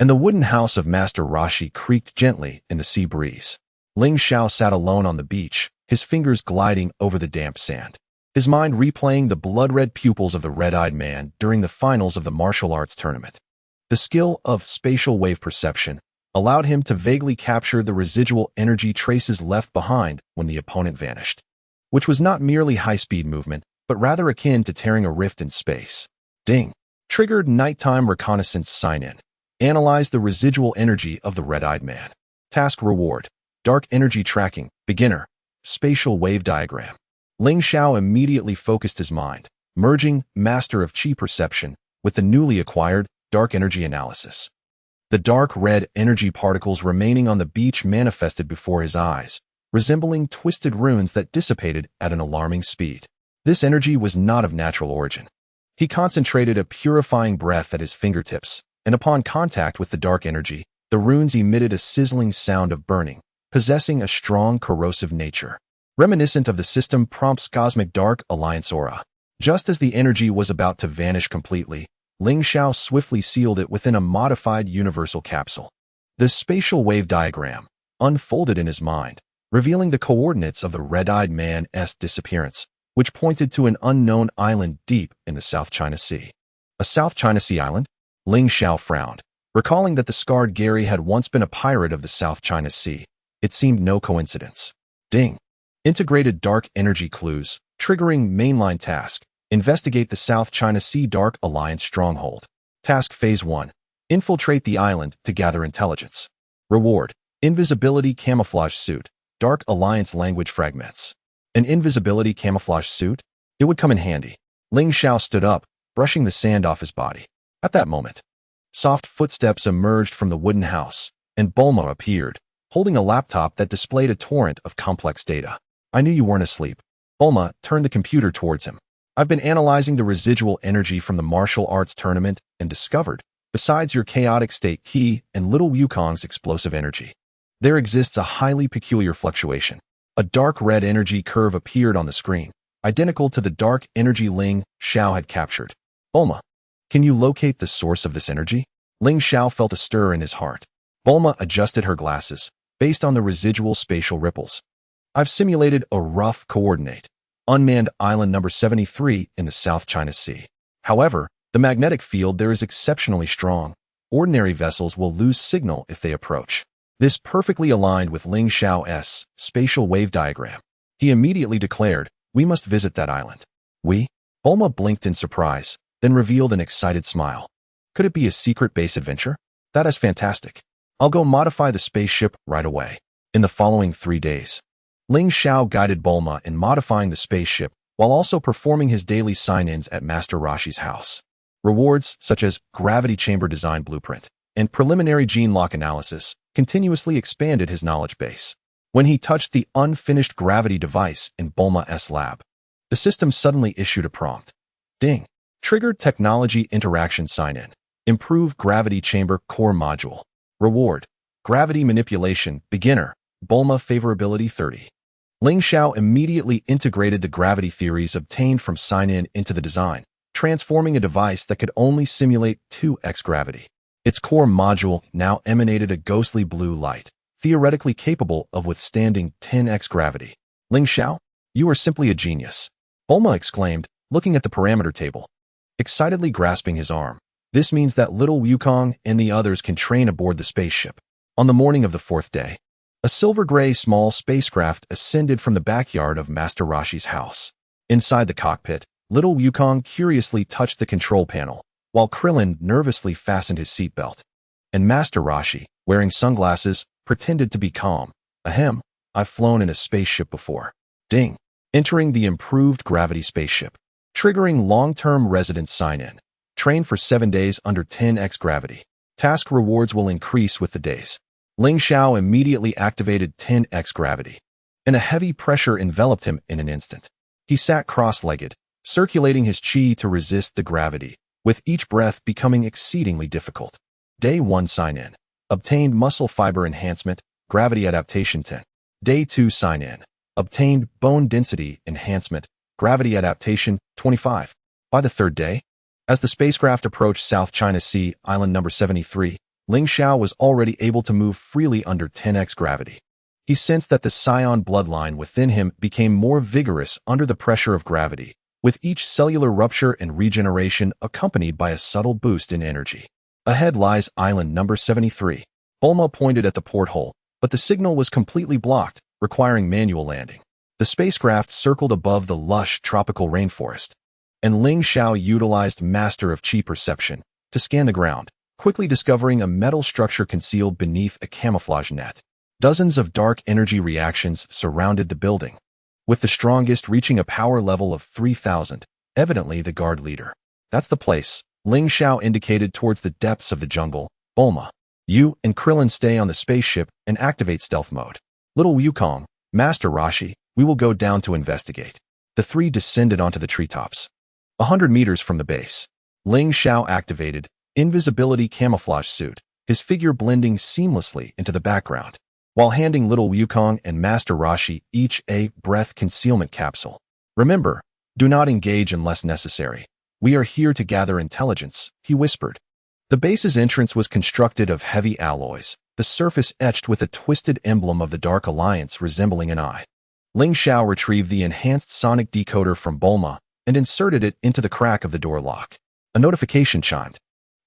and the wooden house of Master Roshi creaked gently in the sea breeze. Ling Xiao sat alone on the beach, his fingers gliding over the damp sand, his mind replaying the blood-red pupils of the red-eyed man during the finals of the martial arts tournament. The skill of spatial wave perception allowed him to vaguely capture the residual energy traces left behind when the opponent vanished, which was not merely high-speed movement, but rather akin to tearing a rift in space. Ding! Triggered nighttime reconnaissance sign-in. Analyze the residual energy of the red-eyed man. Task reward. Dark energy tracking. Beginner. Spatial wave diagram. Ling Xiao immediately focused his mind, merging Master of Qi perception with the newly acquired dark energy analysis. The dark red energy particles remaining on the beach manifested before his eyes, resembling twisted runes that dissipated at an alarming speed. This energy was not of natural origin. He concentrated a purifying breath at his fingertips, and upon contact with the dark energy, the runes emitted a sizzling sound of burning, possessing a strong corrosive nature, reminiscent of the System Prompt's cosmic dark alliance aura. Just as the energy was about to vanish completely, Ling Xiao swiftly sealed it within a modified universal capsule. The spatial wave diagram unfolded in his mind, revealing the coordinates of the red-eyed man's disappearance, which pointed to an unknown island deep in the South China Sea. A South China Sea island? Ling Xiao frowned, recalling that the scarred Gary had once been a pirate of the South China Sea. It seemed no coincidence. Ding! Integrated dark energy clues, triggering mainline task. Investigate the South China Sea Dark Alliance stronghold. Task Phase 1. Infiltrate the island to gather intelligence. Reward. Invisibility camouflage suit. Dark Alliance language fragments. An invisibility camouflage suit? It would come in handy. Ling Xiao stood up, brushing the sand off his body. At that moment, soft footsteps emerged from the wooden house, and Bulma appeared, holding a laptop that displayed a torrent of complex data. I knew you weren't asleep. Bulma turned the computer towards him. I've been analyzing the residual energy from the martial arts tournament and discovered, besides your chaotic state key and little Wukong's explosive energy, there exists a highly peculiar fluctuation. A dark red energy curve appeared on the screen, identical to the dark energy Ling Xiao had captured. Bulma, can you locate the source of this energy? Ling Xiao felt a stir in his heart. Bulma adjusted her glasses, based on the residual spatial ripples. I've simulated a rough coordinate. Unmanned island number 73 in the South China Sea. However, the magnetic field there is exceptionally strong. Ordinary vessels will lose signal if they approach. This perfectly aligned with Ling Xiao's spatial wave diagram. He immediately declared, we must visit that island. We? Bulma blinked in surprise, then revealed an excited smile. Could it be a secret base adventure? That is fantastic. I'll go modify the spaceship right away. In the following 3 days, Ling Xiao guided Bulma in modifying the spaceship while also performing his daily sign-ins at Master Roshi's house. Rewards such as gravity chamber design blueprint and preliminary gene lock analysis continuously expanded his knowledge base. When he touched the unfinished gravity device in Bulma's lab, the system suddenly issued a prompt. Ding! Triggered technology interaction sign-in. Improve gravity chamber core module. Reward. Gravity manipulation beginner. Bulma favorability 30. Ling Xiao immediately integrated the gravity theories obtained from Saiyan into the design, transforming a device that could only simulate 2x gravity. Its core module now emanated a ghostly blue light, theoretically capable of withstanding 10x gravity. Ling Xiao, you are simply a genius, Bulma exclaimed, looking at the parameter table, excitedly grasping his arm. This means that little Wukong and the others can train aboard the spaceship. On the morning of the 4th day, a silver-gray small spacecraft ascended from the backyard of Master Roshi's house. Inside the cockpit, little Wukong curiously touched the control panel, while Krillin nervously fastened his seatbelt. And Master Roshi, wearing sunglasses, pretended to be calm. Ahem, I've flown in a spaceship before. Ding. Entering the improved gravity spaceship. Triggering long-term residence sign-in. Train for 7 days under 10x gravity. Task rewards will increase with the days. Ling Xiao immediately activated 10x gravity, and a heavy pressure enveloped him in an instant. He sat cross-legged, circulating his chi to resist the gravity, with each breath becoming exceedingly difficult. Day 1 sign-in. Obtained muscle fiber enhancement, gravity adaptation 10. Day 2 sign-in. Obtained bone density enhancement, gravity adaptation 25. By the 3rd day, as the spacecraft approached South China Sea, island number 73, Ling Xiao was already able to move freely under 10x gravity. He sensed that the Saiyan bloodline within him became more vigorous under the pressure of gravity, with each cellular rupture and regeneration accompanied by a subtle boost in energy. Ahead lies island number 73. Bulma pointed at the porthole, but the signal was completely blocked, requiring manual landing. The spacecraft circled above the lush tropical rainforest, and Ling Xiao utilized Master of Chi Perception to scan the ground, quickly discovering a metal structure concealed beneath a camouflage net. Dozens of dark energy reactions surrounded the building, with the strongest reaching a power level of 3,000, evidently the guard leader. That's the place, Ling Xiao indicated towards the depths of the jungle. Bulma, you and Krillin stay on the spaceship and activate stealth mode. Little Wukong, Master Roshi, we will go down to investigate. The three descended onto the treetops. 100 meters from the base, Ling Xiao activated invisibility camouflage suit, his figure blending seamlessly into the background, while handing little Wukong and Master Roshi each a breath concealment capsule. Remember, do not engage unless necessary. We are here to gather intelligence, he whispered. The base's entrance was constructed of heavy alloys, the surface etched with a twisted emblem of the Dark Alliance resembling an eye. Ling Xiao retrieved the enhanced sonic decoder from Bulma and inserted it into the crack of the door lock. A notification chimed,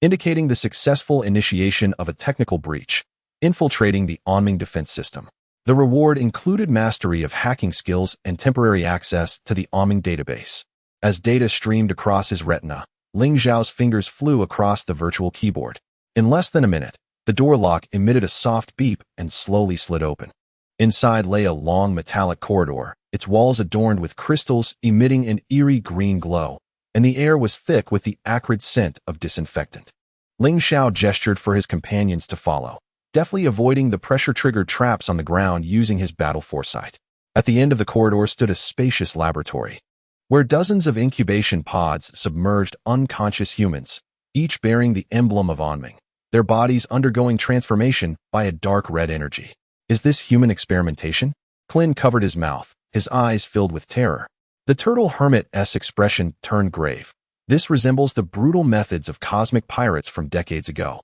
indicating the successful initiation of a technical breach, infiltrating the Onming defense system. The reward included mastery of hacking skills and temporary access to the Onming database. As data streamed across his retina, Ling Xiao's fingers flew across the virtual keyboard. In less than a minute, the door lock emitted a soft beep and slowly slid open. Inside lay a long metallic corridor, its walls adorned with crystals emitting an eerie green glow, and the air was thick with the acrid scent of disinfectant. Ling Xiao gestured for his companions to follow, deftly avoiding the pressure-triggered traps on the ground using his battle foresight. At the end of the corridor stood a spacious laboratory, where dozens of incubation pods submerged unconscious humans, each bearing the emblem of Onming, their bodies undergoing transformation by a dark red energy. Is this human experimentation? Klin covered his mouth, his eyes filled with terror. The turtle hermit's expression turned grave. This resembles the brutal methods of cosmic pirates from decades ago,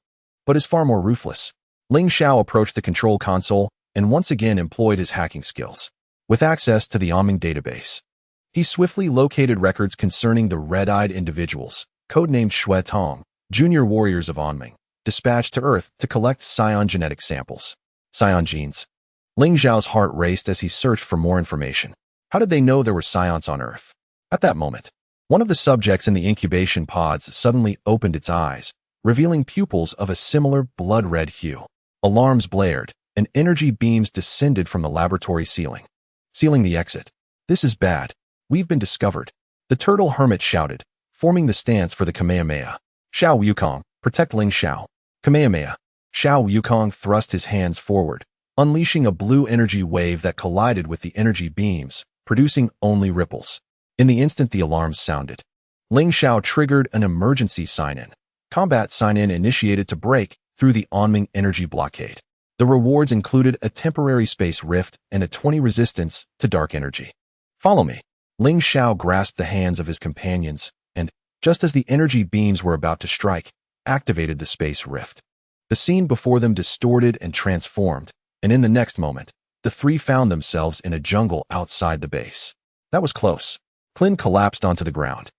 but is far more ruthless. Ling Xiao approached the control console and once again employed his hacking skills. With access to the Onming database, he swiftly located records concerning the red-eyed individuals, codenamed Shui Tong, junior warriors of Onming, dispatched to Earth to collect Saiyan genetic samples. Saiyan genes. Ling Xiao's heart raced as he searched for more information. How did they know there were Saions on Earth? At that moment, one of the subjects in the incubation pods suddenly opened its eyes, revealing pupils of a similar blood-red hue. Alarms blared, and energy beams descended from the laboratory ceiling, sealing the exit. This is bad. We've been discovered. The turtle hermit shouted, forming the stance for the Kamehameha. Xiao Wukong, protect Ling Xiao. Kamehameha. Xiao Wukong thrust his hands forward, unleashing a blue energy wave that collided with the energy beams, producing only ripples. In the instant the alarms sounded, Ling Xiao triggered an emergency sign-in. Combat sign-in initiated to break through the Onming energy blockade. The rewards included a temporary space rift and a 20 resistance to dark energy. Follow me. Ling Xiao grasped the hands of his companions and, just as the energy beams were about to strike, activated the space rift. The scene before them distorted and transformed, and in the next moment, the three found themselves in a jungle outside the base. That was close. Klin collapsed onto the ground.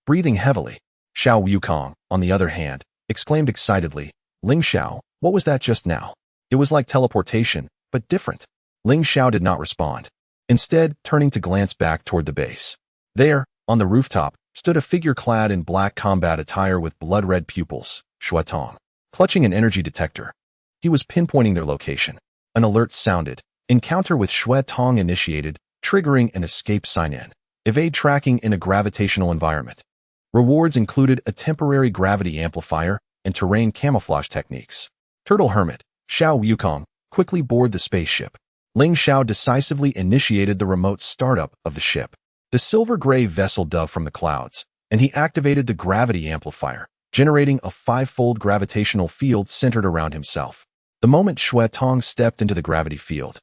Breathing heavily, Xiao Wukong, on the other hand, exclaimed excitedly, "Ling Xiao, what was that just now?" It was like teleportation, but different. Ling Xiao did not respond, instead turning to glance back toward the base. There, on the rooftop, stood a figure clad in black combat attire with blood-red pupils, Shui Tong, clutching an energy detector. He was pinpointing their location. An alert sounded. Encounter with Shui Tong initiated, triggering an escape sign-in. Evade tracking in a gravitational environment. Rewards included a temporary gravity amplifier and terrain camouflage techniques. Turtle Hermit, Xiao Wukong, quickly board the spaceship. Ling Xiao decisively initiated the remote startup of the ship. The silver-gray vessel dove from the clouds, and he activated the gravity amplifier, generating a 5-fold gravitational field centered around himself. The moment Shui Tong stepped into the gravity field,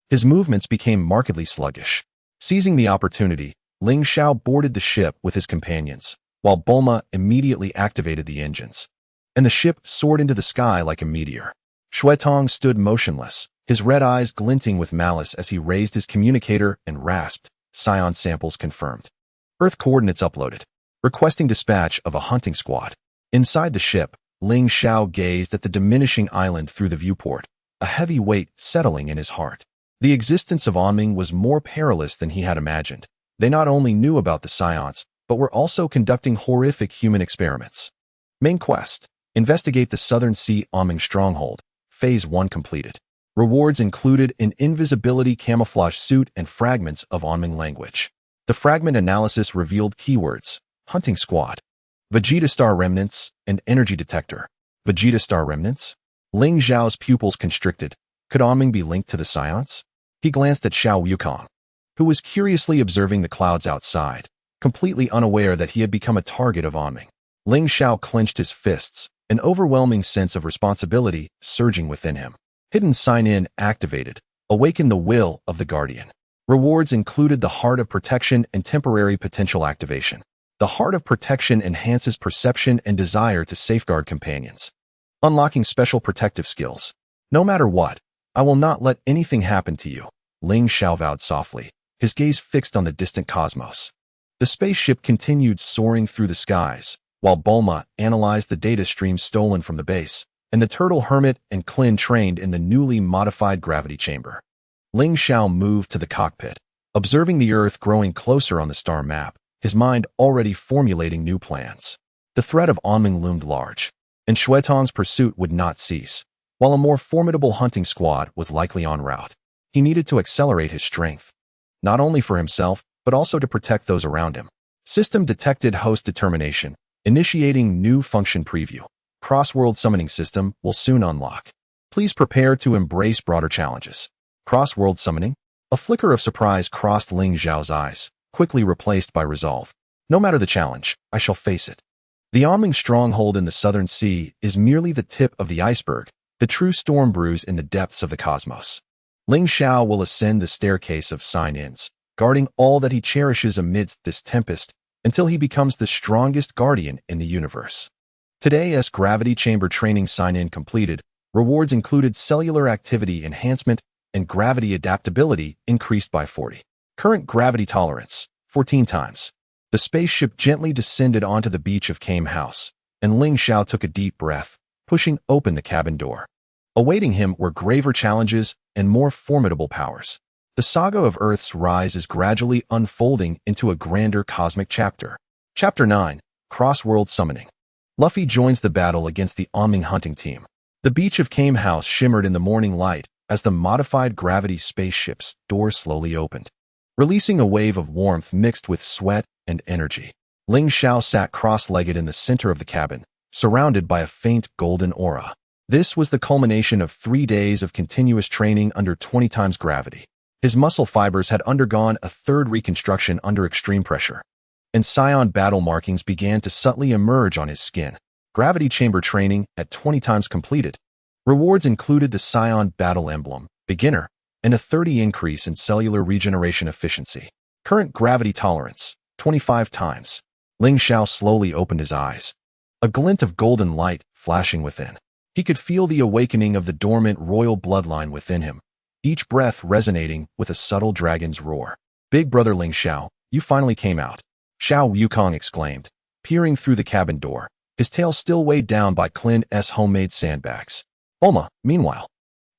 his movements became markedly sluggish. Seizing the opportunity, Ling Xiao boarded the ship with his companions, while Bulma immediately activated the engines, and the ship soared into the sky like a meteor. Shui Tong stood motionless, his red eyes glinting with malice as he raised his communicator and rasped, Saiyan samples confirmed. Earth coordinates uploaded. Requesting dispatch of a hunting squad. Inside the ship, Ling Xiao gazed at the diminishing island through the viewport, a heavy weight settling in his heart. The existence of Onming was more perilous than he had imagined. They not only knew about the Saiyans, but were also conducting horrific human experiments. Main quest: investigate the Southern Sea Onming stronghold. Phase 1 completed. Rewards included an invisibility camouflage suit and fragments of Onming language. The fragment analysis revealed keywords: hunting squad, Vegeta Star remnants, and energy detector. Vegeta Star remnants? Ling Xiao's pupils constricted. Could Onming be linked to the Saiyans? He glanced at Xiao Wukong, who was curiously observing the clouds outside, completely unaware that he had become a target of Onming. Ling Xiao clenched his fists, an overwhelming sense of responsibility surging within him. Hidden sign-in activated. Awaken the will of the Guardian. Rewards included the Heart of Protection and temporary potential activation. The Heart of Protection enhances perception and desire to safeguard companions, unlocking special protective skills. No matter what, I will not let anything happen to you, Ling Xiao vowed softly, his gaze fixed on the distant cosmos. The spaceship continued soaring through the skies, while Bulma analyzed the data streams stolen from the base, and the Turtle Hermit and Klin trained in the newly modified gravity chamber. Ling Xiao moved to the cockpit, observing the Earth growing closer on the star map, his mind already formulating new plans. The threat of Onming loomed large, and Shui Tong's pursuit would not cease. While a more formidable hunting squad was likely en route, he needed to accelerate his strength, not only for himself, but also to protect those around him. System detected host determination. Initiating new function preview. Cross-world summoning system will soon unlock. Please prepare to embrace broader challenges. Cross-world summoning? A flicker of surprise crossed Ling Xiao's eyes, quickly replaced by resolve. No matter the challenge, I shall face it. The Onming stronghold in the Southern Sea is merely the tip of the iceberg, the true storm brews in the depths of the cosmos. Ling Xiao will ascend the staircase of sign-ins, guarding all that he cherishes amidst this tempest, until he becomes the strongest guardian in the universe. Today's gravity chamber training sign-in completed. Rewards included cellular activity enhancement and gravity adaptability increased by 40. Current gravity tolerance, 14 times. The spaceship gently descended onto the beach of Kamehameha, and Ling Xiao took a deep breath, pushing open the cabin door. Awaiting him were graver challenges and more formidable powers. The saga of Earth's rise is gradually unfolding into a grander cosmic chapter. Chapter 9, Cross-World Summoning. Luffy joins the battle against the Onming hunting team. The beach of Kamehameha shimmered in the morning light as the modified gravity spaceship's door slowly opened, releasing a wave of warmth mixed with sweat and energy. Ling Xiao sat cross-legged in the center of the cabin, surrounded by a faint golden aura. This was the culmination of 3 days of continuous training under 20 times gravity. His muscle fibers had undergone a third reconstruction under extreme pressure, and Saiyan battle markings began to subtly emerge on his skin. Gravity chamber training at 20 times completed. Rewards included the Saiyan Battle Emblem, Beginner, and a 30 increase in cellular regeneration efficiency. Current gravity tolerance, 25 times. Ling Xiao slowly opened his eyes. A glint of golden light flashing within. He could feel the awakening of the dormant royal bloodline within him, each breath resonating with a subtle dragon's roar. Big brother Ling Xiao, you finally came out. Xiao Wukong exclaimed, peering through the cabin door, his tail still weighed down by Clint's homemade sandbags. Bulma, meanwhile,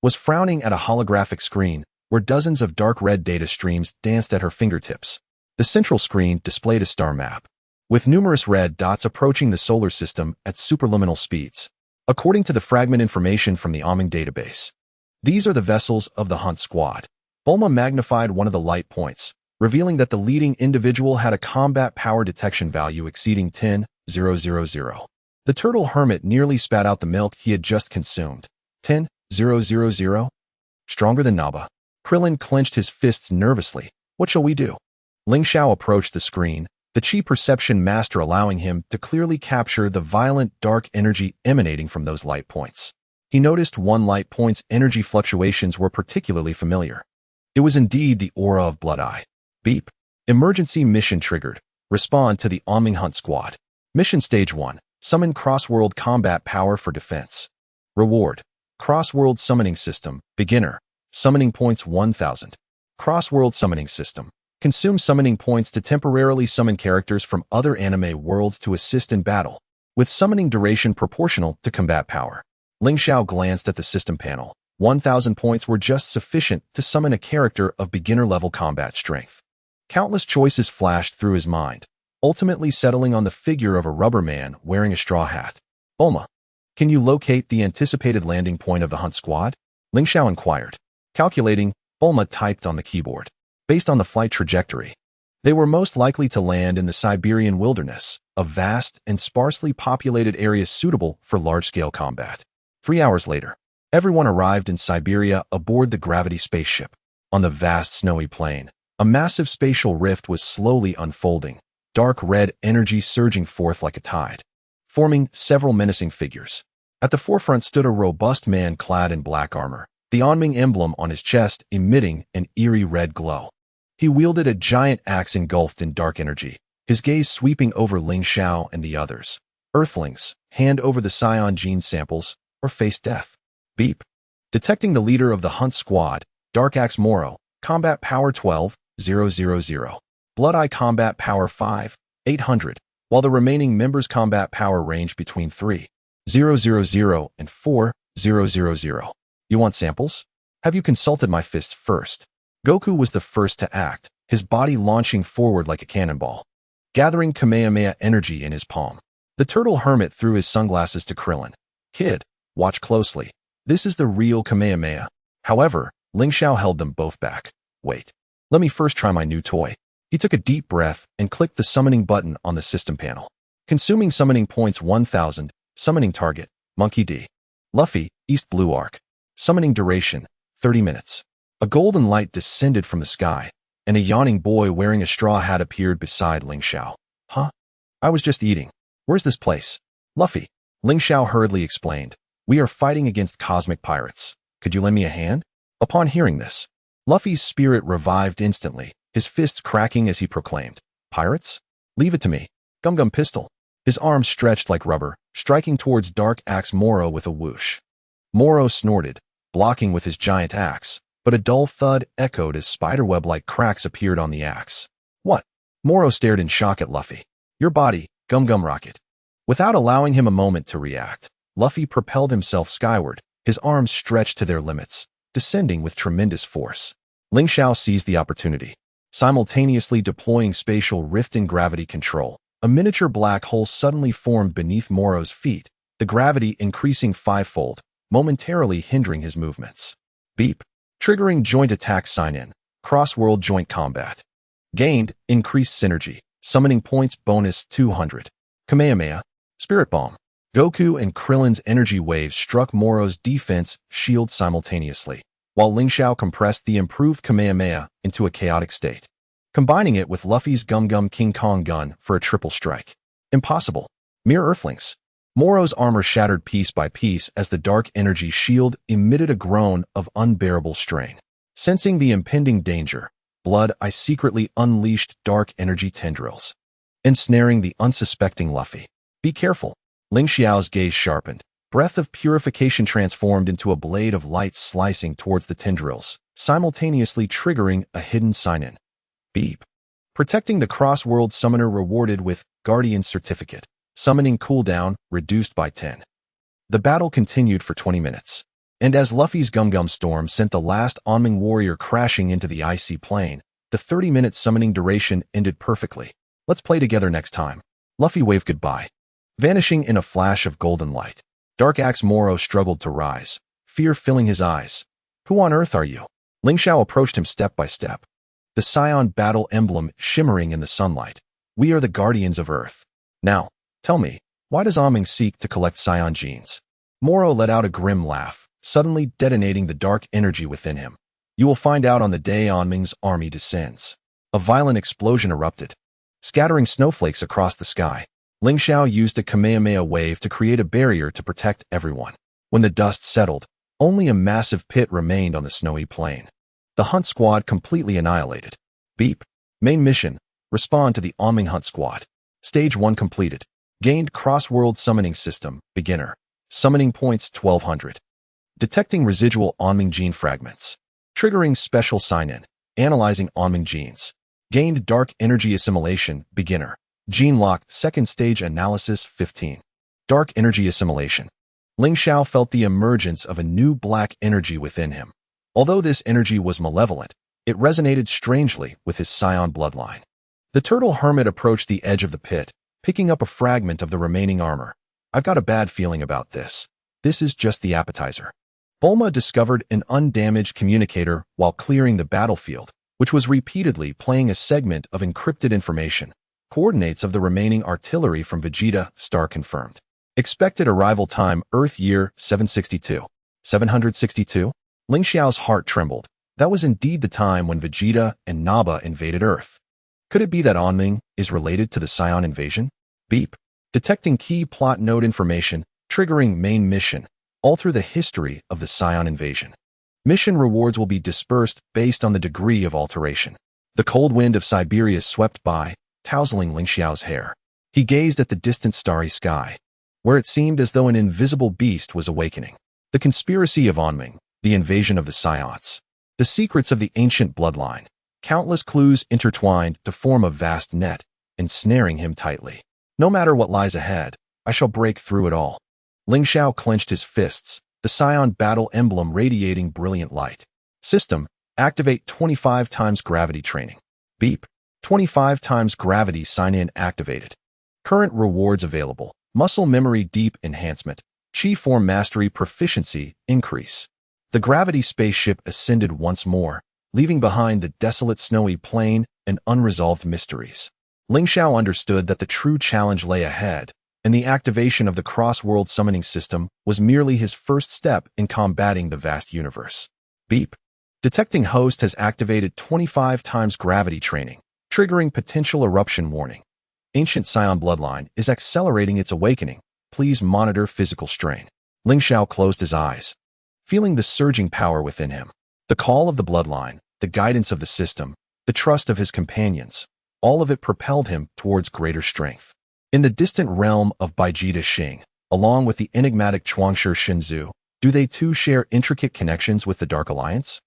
was frowning at a holographic screen where dozens of dark red data streams danced at her fingertips. The central screen displayed a star map, with numerous red dots approaching the solar system at superluminal speeds. According to the fragment information from the Oming database, these are the vessels of the Hunt Squad. Bulma magnified one of the light points, revealing that the leading individual had a combat power detection value exceeding 10,000. The turtle hermit nearly spat out the milk he had just consumed. 10,000? Stronger than Naba. Krillin clenched his fists nervously. What shall we do? Ling Xiao approached the screen, the chi perception master allowing him to clearly capture the violent dark energy emanating from those light points. He noticed one light point's energy fluctuations were particularly familiar. It was indeed the aura of Blood Eye. Beep. Emergency mission triggered. Respond to the Oming Hunt Squad. Mission Stage 1. Summon Cross-World Combat Power for Defense. Reward. Cross-World Summoning System. Beginner. Summoning points 1000. Cross-World Summoning System. Consume summoning points to temporarily summon characters from other anime worlds to assist in battle, with summoning duration proportional to combat power. Ling Xiao glanced at the system panel. 1000 points were just sufficient to summon a character of beginner-level combat strength. Countless choices flashed through his mind, ultimately settling on the figure of a rubber man wearing a straw hat. Bulma, can you locate the anticipated landing point of the Hunt Squad? Ling Xiao inquired. Calculating, Bulma typed on the keyboard. Based on the flight trajectory, they were most likely to land in the Siberian wilderness, a vast and sparsely populated area suitable for large-scale combat. 3 hours later, everyone arrived in Siberia aboard the gravity spaceship. On the vast snowy plain, a massive spatial rift was slowly unfolding, dark red energy surging forth like a tide, forming several menacing figures. At the forefront stood a robust man clad in black armor, the Onming emblem on his chest emitting an eerie red glow. He wielded a giant axe engulfed in dark energy, his gaze sweeping over Ling Xiao and the others. Earthlings, hand over the Saiyan gene samples, or face death. Beep. Detecting the leader of the Hunt Squad, Dark Axe Moro, combat power 12,000. Blood Eye combat power 5,800, while the remaining members' combat power ranged between 3,000 and 4,000. You want samples? Have you consulted my fists first? Goku was the first to act, his body launching forward like a cannonball, gathering Kamehameha energy in his palm. The turtle hermit threw his sunglasses to Krillin. Kid, watch closely. This is the real Kamehameha. However, Ling Xiao held them both back. Wait. Let me first try my new toy. He took a deep breath and clicked the summoning button on the system panel. Consuming summoning points 1000, summoning target, Monkey D. Luffy, East Blue Arc. Summoning duration, 30 minutes. A golden light descended from the sky, and a yawning boy wearing a straw hat appeared beside Ling Xiao. Huh? I was just eating. Where's this place? Luffy. Ling Xiao hurriedly explained. We are fighting against cosmic pirates. Could you lend me a hand? Upon hearing this, Luffy's spirit revived instantly, his fists cracking as he proclaimed. Pirates? Leave it to me. Gum Gum Pistol. His arms stretched like rubber, striking towards Dark Axe Moro with a whoosh. Moro snorted, blocking with his giant axe, but a dull thud echoed as spiderweb-like cracks appeared on the axe. What? Moro stared in shock at Luffy. Your body, Gum Gum Rocket. Without allowing him a moment to react, Luffy propelled himself skyward, his arms stretched to their limits, descending with tremendous force. Ling Xiao seized the opportunity, simultaneously deploying spatial rift and gravity control. A miniature black hole suddenly formed beneath Moro's feet, the gravity increasing fivefold, momentarily hindering his movements. Beep. Triggering joint attack sign-in. Cross-world joint combat. Gained, increased synergy. Summoning points bonus 200. Kamehameha. Spirit Bomb. Goku and Krillin's energy waves struck Moro's defense shield simultaneously, while Ling Xiao compressed the improved Kamehameha into a chaotic state, combining it with Luffy's Gum Gum King Kong gun for a triple strike. Impossible. Mere earthlings. Moro's armor shattered piece by piece as the dark energy shield emitted a groan of unbearable strain. Sensing the impending danger, Blood I secretly unleashed dark energy tendrils, ensnaring the unsuspecting Luffy. Be careful. Ling Xiao's gaze sharpened. Breath of purification transformed into a blade of light slicing towards the tendrils, simultaneously triggering a hidden sign-in. Beep. Protecting the cross-world summoner rewarded with Guardian Certificate. Summoning cooldown reduced by 10. The battle continued for 20 minutes. And as Luffy's Gum Storm sent the last Onming warrior crashing into the icy plain, the 30-minute summoning duration ended perfectly. Let's play together next time. Luffy waved goodbye, vanishing in a flash of golden light. Dark Axe Moro struggled to rise, fear filling his eyes. Who on earth are you? Ling Xiao approached him step by step, the Saiyan battle emblem shimmering in the sunlight. We are the guardians of Earth. Now, tell me, why does Onming seek to collect Saiyan genes? Moro let out a grim laugh, suddenly detonating the dark energy within him. You will find out on the day Onming's army descends. A violent explosion erupted, scattering snowflakes across the sky. Ling Xiao used a Kamehameha wave to create a barrier to protect everyone. When the dust settled, only a massive pit remained on the snowy plain. The hunt squad completely annihilated. Beep. Main mission. Respond to the Onming hunt squad. Stage 1 completed. Gained cross-world summoning system. Beginner. Summoning points 1200. Detecting residual Onming gene fragments. Triggering special sign-in. Analyzing Onming genes. Gained dark energy assimilation. Beginner. Gene locked. Second stage analysis 15. Dark energy assimilation. Ling Xiao felt the emergence of a new black energy within him. Although this energy was malevolent, it resonated strangely with his Saiyan bloodline. The turtle hermit approached the edge of the pit, picking up a fragment of the remaining armor. I've got a bad feeling about this. This is just the appetizer. Bulma discovered an undamaged communicator while clearing the battlefield, which was repeatedly playing a segment of encrypted information. Coordinates of the remaining artillery from Vegeta, star confirmed. Expected arrival time, Earth year 762. 762? Ling Xiao's heart trembled. That was indeed the time when Vegeta and Nappa invaded Earth. Could it be that Onming is related to the Saiyan invasion? Beep. Detecting key plot node information, triggering main mission. Alter the history of the Saiyan invasion. Mission rewards will be dispersed based on the degree of alteration. The cold wind of Siberia swept by, tousling Ling Xiao's hair. He gazed at the distant starry sky, where it seemed as though an invisible beast was awakening. The conspiracy of Onming, the invasion of the Saiyans, the secrets of the ancient bloodline, countless clues intertwined to form a vast net, ensnaring him tightly. No matter what lies ahead, I shall break through it all. Ling Xiao clenched his fists, the Saiyan battle emblem radiating brilliant light. System, activate 25 times gravity training. Beep. 25 times gravity sign-in activated. Current rewards available. Muscle memory deep enhancement. Chi form mastery proficiency increase. The gravity spaceship ascended once more, leaving behind the desolate snowy plain and unresolved mysteries. Ling Xiao understood that the true challenge lay ahead, and the activation of the cross-world summoning system was merely his first step in combating the vast universe. Beep. Detecting host has activated 25 times gravity training, triggering potential eruption warning. Ancient Saiyan bloodline is accelerating its awakening. Please monitor physical strain. Ling Xiao closed his eyes, feeling the surging power within him. The call of the bloodline, the guidance of the system, the trust of his companions, all of it propelled him towards greater strength. In the distant realm of Baijita Xing, along with the enigmatic Chuangshi Shinzu, do they too share intricate connections with the Dark Alliance?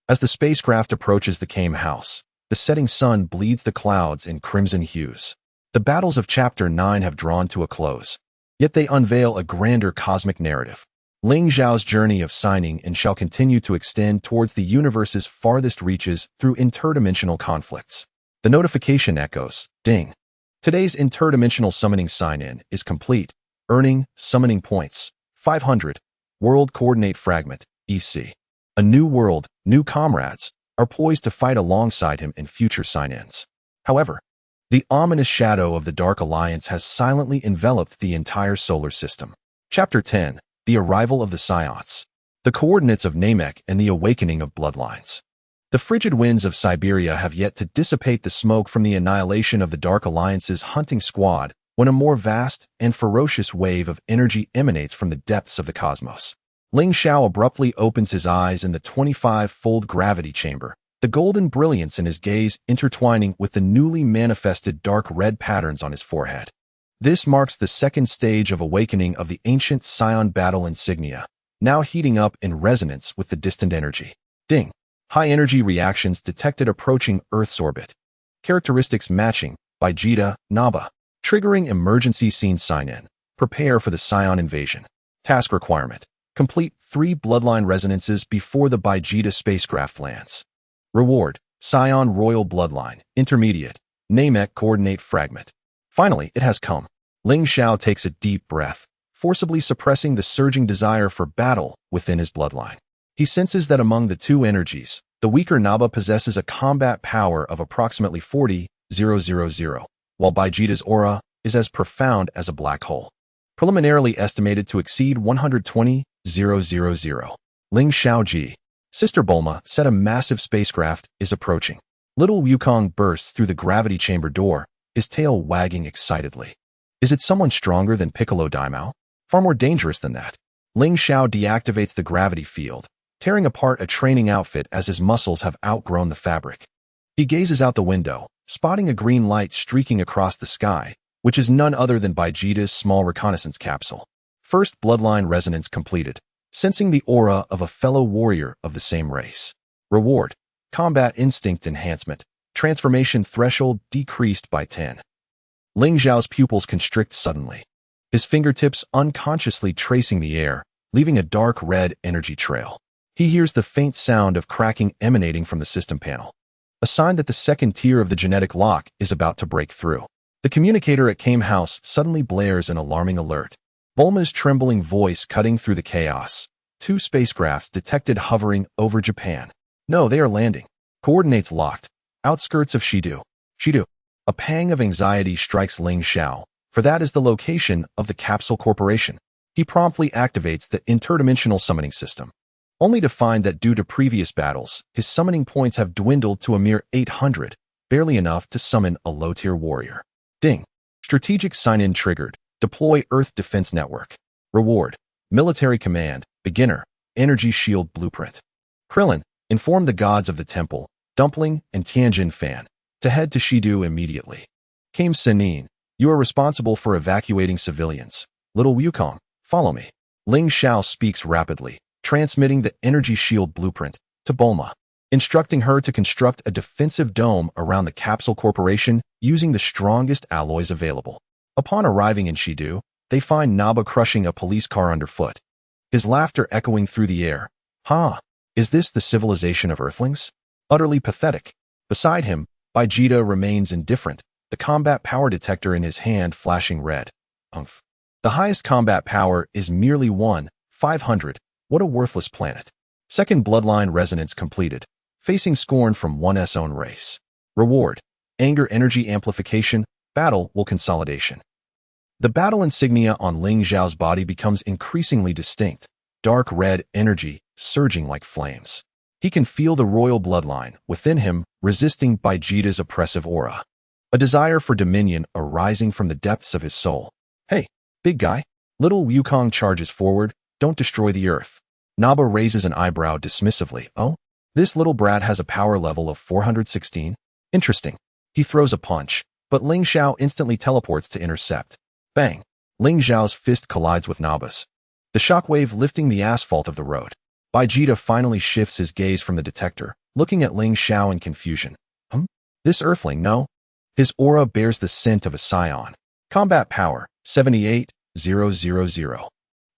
As the spacecraft approaches the Kame house, the setting sun bleeds the clouds in crimson hues. The battles of Chapter 9 have drawn to a close, yet they unveil a grander cosmic narrative. Ling Xiao's journey of signing in shall continue to extend towards the universe's farthest reaches through interdimensional conflicts. The notification echoes, ding. Today's interdimensional summoning sign-in is complete, earning summoning points, 500. World Coordinate Fragment, EC. A new world, new comrades, are poised to fight alongside him in future sign-ins. However, the ominous shadow of the Dark Alliance has silently enveloped the entire solar system. Chapter 10. The Arrival of the Saiyans. The Coordinates of Namek and the Awakening of Bloodlines. The frigid winds of Siberia have yet to dissipate the smoke from the annihilation of the Dark Alliance's hunting squad when a more vast and ferocious wave of energy emanates from the depths of the cosmos. Ling Xiao abruptly opens his eyes in the 25-fold gravity chamber, the golden brilliance in his gaze intertwining with the newly manifested dark red patterns on his forehead. This marks the second stage of awakening of the ancient Saiyan battle insignia, now heating up in resonance with the distant energy. Ding! High-energy reactions detected approaching Earth's orbit. Characteristics matching, Vegeta, Naba. Triggering emergency scene sign-in. Prepare for the Saiyan invasion. Task requirement. Complete 3 bloodline resonances before the Vegeta spacecraft lands. Reward. Saiyan Royal Bloodline. Intermediate. Namek Coordinate Fragment. Finally, it has come. Ling Xiao takes a deep breath, forcibly suppressing the surging desire for battle within his bloodline. He senses that among the two energies, the weaker Naba possesses a combat power of approximately 40,000, while Vegeta's aura is as profound as a black hole, preliminarily estimated to exceed 120,000. Ling Xiao, Sister Bulma said a massive spacecraft is approaching. Little Wukong bursts through the gravity chamber door, his tail wagging excitedly. Is it someone stronger than Piccolo Daimao? Far more dangerous than that. Ling Xiao deactivates the gravity field, tearing apart a training outfit as his muscles have outgrown the fabric. He gazes out the window, spotting a green light streaking across the sky, which is none other than Vegeta's small reconnaissance capsule. First bloodline resonance completed, sensing the aura of a fellow warrior of the same race. Reward. Combat instinct enhancement. Transformation threshold decreased by 10. Ling Xiao's pupils constrict suddenly, his fingertips unconsciously tracing the air, leaving a dark red energy trail. He hears the faint sound of cracking emanating from the system panel, a sign that the second tier of the genetic lock is about to break through. The communicator at Kame House suddenly blares an alarming alert. Bulma's trembling voice cutting through the chaos. 2 spacecrafts detected hovering over Japan. No, they are landing. Coordinates locked. Outskirts of Shidu. A pang of anxiety strikes Ling Xiao, for that is the location of the Capsule Corporation. He promptly activates the interdimensional summoning system, only to find that due to previous battles, his summoning points have dwindled to a mere 800, barely enough to summon a low-tier warrior. Ding! Strategic sign-in triggered. Deploy Earth Defense Network. Reward. Military Command. Beginner. Energy Shield Blueprint. Krillin, inform the gods of the temple, Dumpling and Tianjin Fan, to head to Shidu immediately. Kame Sennin, you are responsible for evacuating civilians. Little Wukong, follow me. Ling Xiao speaks rapidly, transmitting the energy shield blueprint to Bulma, instructing her to construct a defensive dome around the Capsule Corporation using the strongest alloys available. Upon arriving in Shidu, they find Naba crushing a police car underfoot, his laughter echoing through the air. Ha! Is this the civilization of Earthlings? Utterly pathetic. Beside him, Vegeta remains indifferent, the combat power detector in his hand flashing red. Umph. The highest combat power is merely 1/500. What a worthless planet. Second bloodline resonance completed, facing scorn from one's own race. Reward. Anger energy amplification. Battle will consolidation. The battle insignia on Ling Xiao's body becomes increasingly distinct, dark red energy surging like flames. He can feel the royal bloodline within him resisting Vegeta's oppressive aura, a desire for dominion arising from the depths of his soul. Hey, big guy. Little Wukong charges forward. Don't destroy the earth. Naba raises an eyebrow dismissively. Oh? This little brat has a power level of 416? Interesting. He throws a punch, but Ling Xiao instantly teleports to intercept. Bang! Ling Xiao's fist collides with Naba's, the shockwave lifting the asphalt of the road. Vegeta finally shifts his gaze from the detector, looking at Ling Xiao in confusion. This earthling, no? His aura bears the scent of a Saiyan. Combat power, 78,000.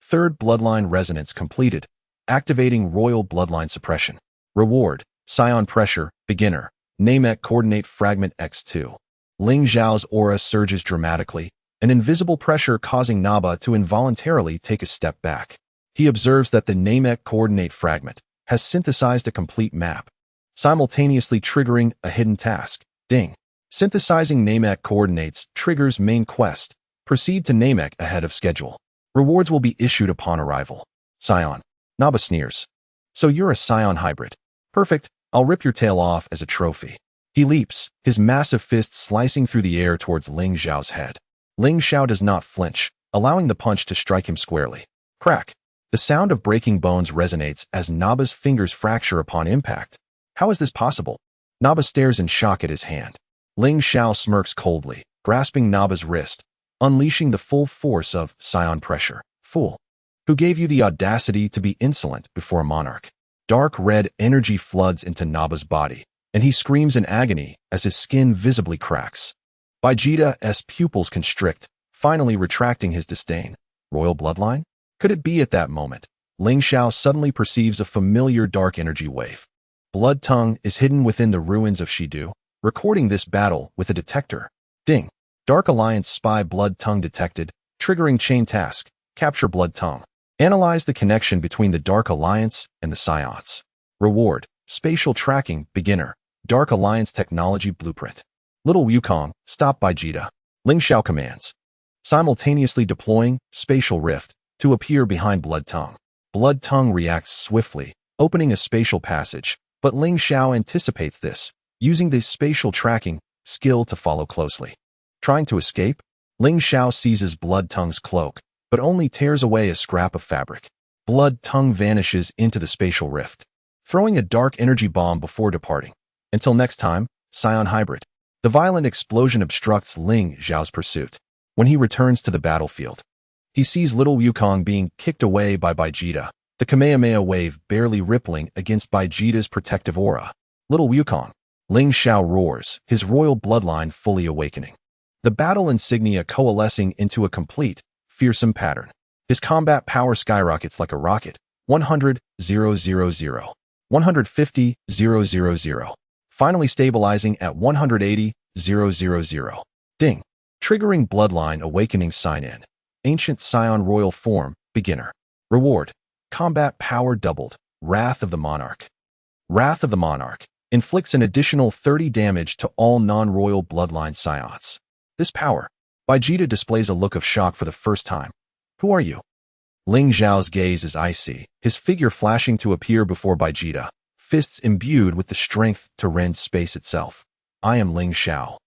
Third bloodline resonance completed, activating royal bloodline suppression. Reward, Saiyan pressure, beginner, Namek coordinate fragment X2. Ling Xiao's aura surges dramatically, an invisible pressure causing Naba to involuntarily take a step back. He observes that the Namek coordinate fragment has synthesized a complete map, simultaneously triggering a hidden task. Ding. Synthesizing Namek coordinates triggers main quest. Proceed to Namek ahead of schedule. Rewards will be issued upon arrival. Saiyan. Naba sneers. So you're a Saiyan hybrid. Perfect. I'll rip your tail off as a trophy. He leaps, his massive fist slicing through the air towards Ling Xiao's head. Ling Xiao does not flinch, allowing the punch to strike him squarely. Crack. The sound of breaking bones resonates as Naba's fingers fracture upon impact. How is this possible? Naba stares in shock at his hand. Ling Xiao smirks coldly, grasping Naba's wrist, unleashing the full force of Saiyan pressure. Fool. Who gave you the audacity to be insolent before a monarch? Dark red energy floods into Naba's body, and he screams in agony as his skin visibly cracks. Vegeta's pupils constrict, finally retracting his disdain. Royal bloodline? Could it be at that moment? Ling Xiao suddenly perceives a familiar dark energy wave. Blood Tongue is hidden within the ruins of Shidu, recording this battle with a detector. Ding. Dark Alliance spy Blood Tongue detected, triggering chain task. Capture Blood Tongue. Analyze the connection between the Dark Alliance and the Saiyans. Reward. Spatial tracking, beginner. Dark Alliance technology blueprint. Little Wukong, stop Vegeta. Ling Xiao commands. Simultaneously deploying spatial rift to appear behind Blood Tongue. Blood Tongue reacts swiftly, opening a spatial passage, but Ling Xiao anticipates this, using the spatial tracking skill to follow closely. Trying to escape? Ling Xiao seizes Blood Tongue's cloak, but only tears away a scrap of fabric. Blood Tongue vanishes into the spatial rift, throwing a dark energy bomb before departing. Until next time, Saiyan Hybrid. The violent explosion obstructs Ling Xiao's pursuit. When he returns to the battlefield, he sees little Wukong being kicked away by Vegeta, the Kamehameha wave barely rippling against Vegeta's protective aura. Little Wukong. Ling Xiao roars, his royal bloodline fully awakening. The battle insignia coalescing into a complete, fearsome pattern. His combat power skyrockets like a rocket. 100,000. 150,000. Finally stabilizing at 180,000. Ding. Triggering Bloodline Awakening sign-in. Ancient Saiyan Royal Form, beginner. Reward. Combat power doubled. Wrath of the Monarch. Wrath of the Monarch inflicts an additional 30 damage to all non-royal bloodline Saiyans. This power. Vegeta displays a look of shock for the first time. Who are you? Ling Xiao's gaze is icy, his figure flashing to appear before Vegeta, fists imbued with the strength to rend space itself. I am Ling Xiao,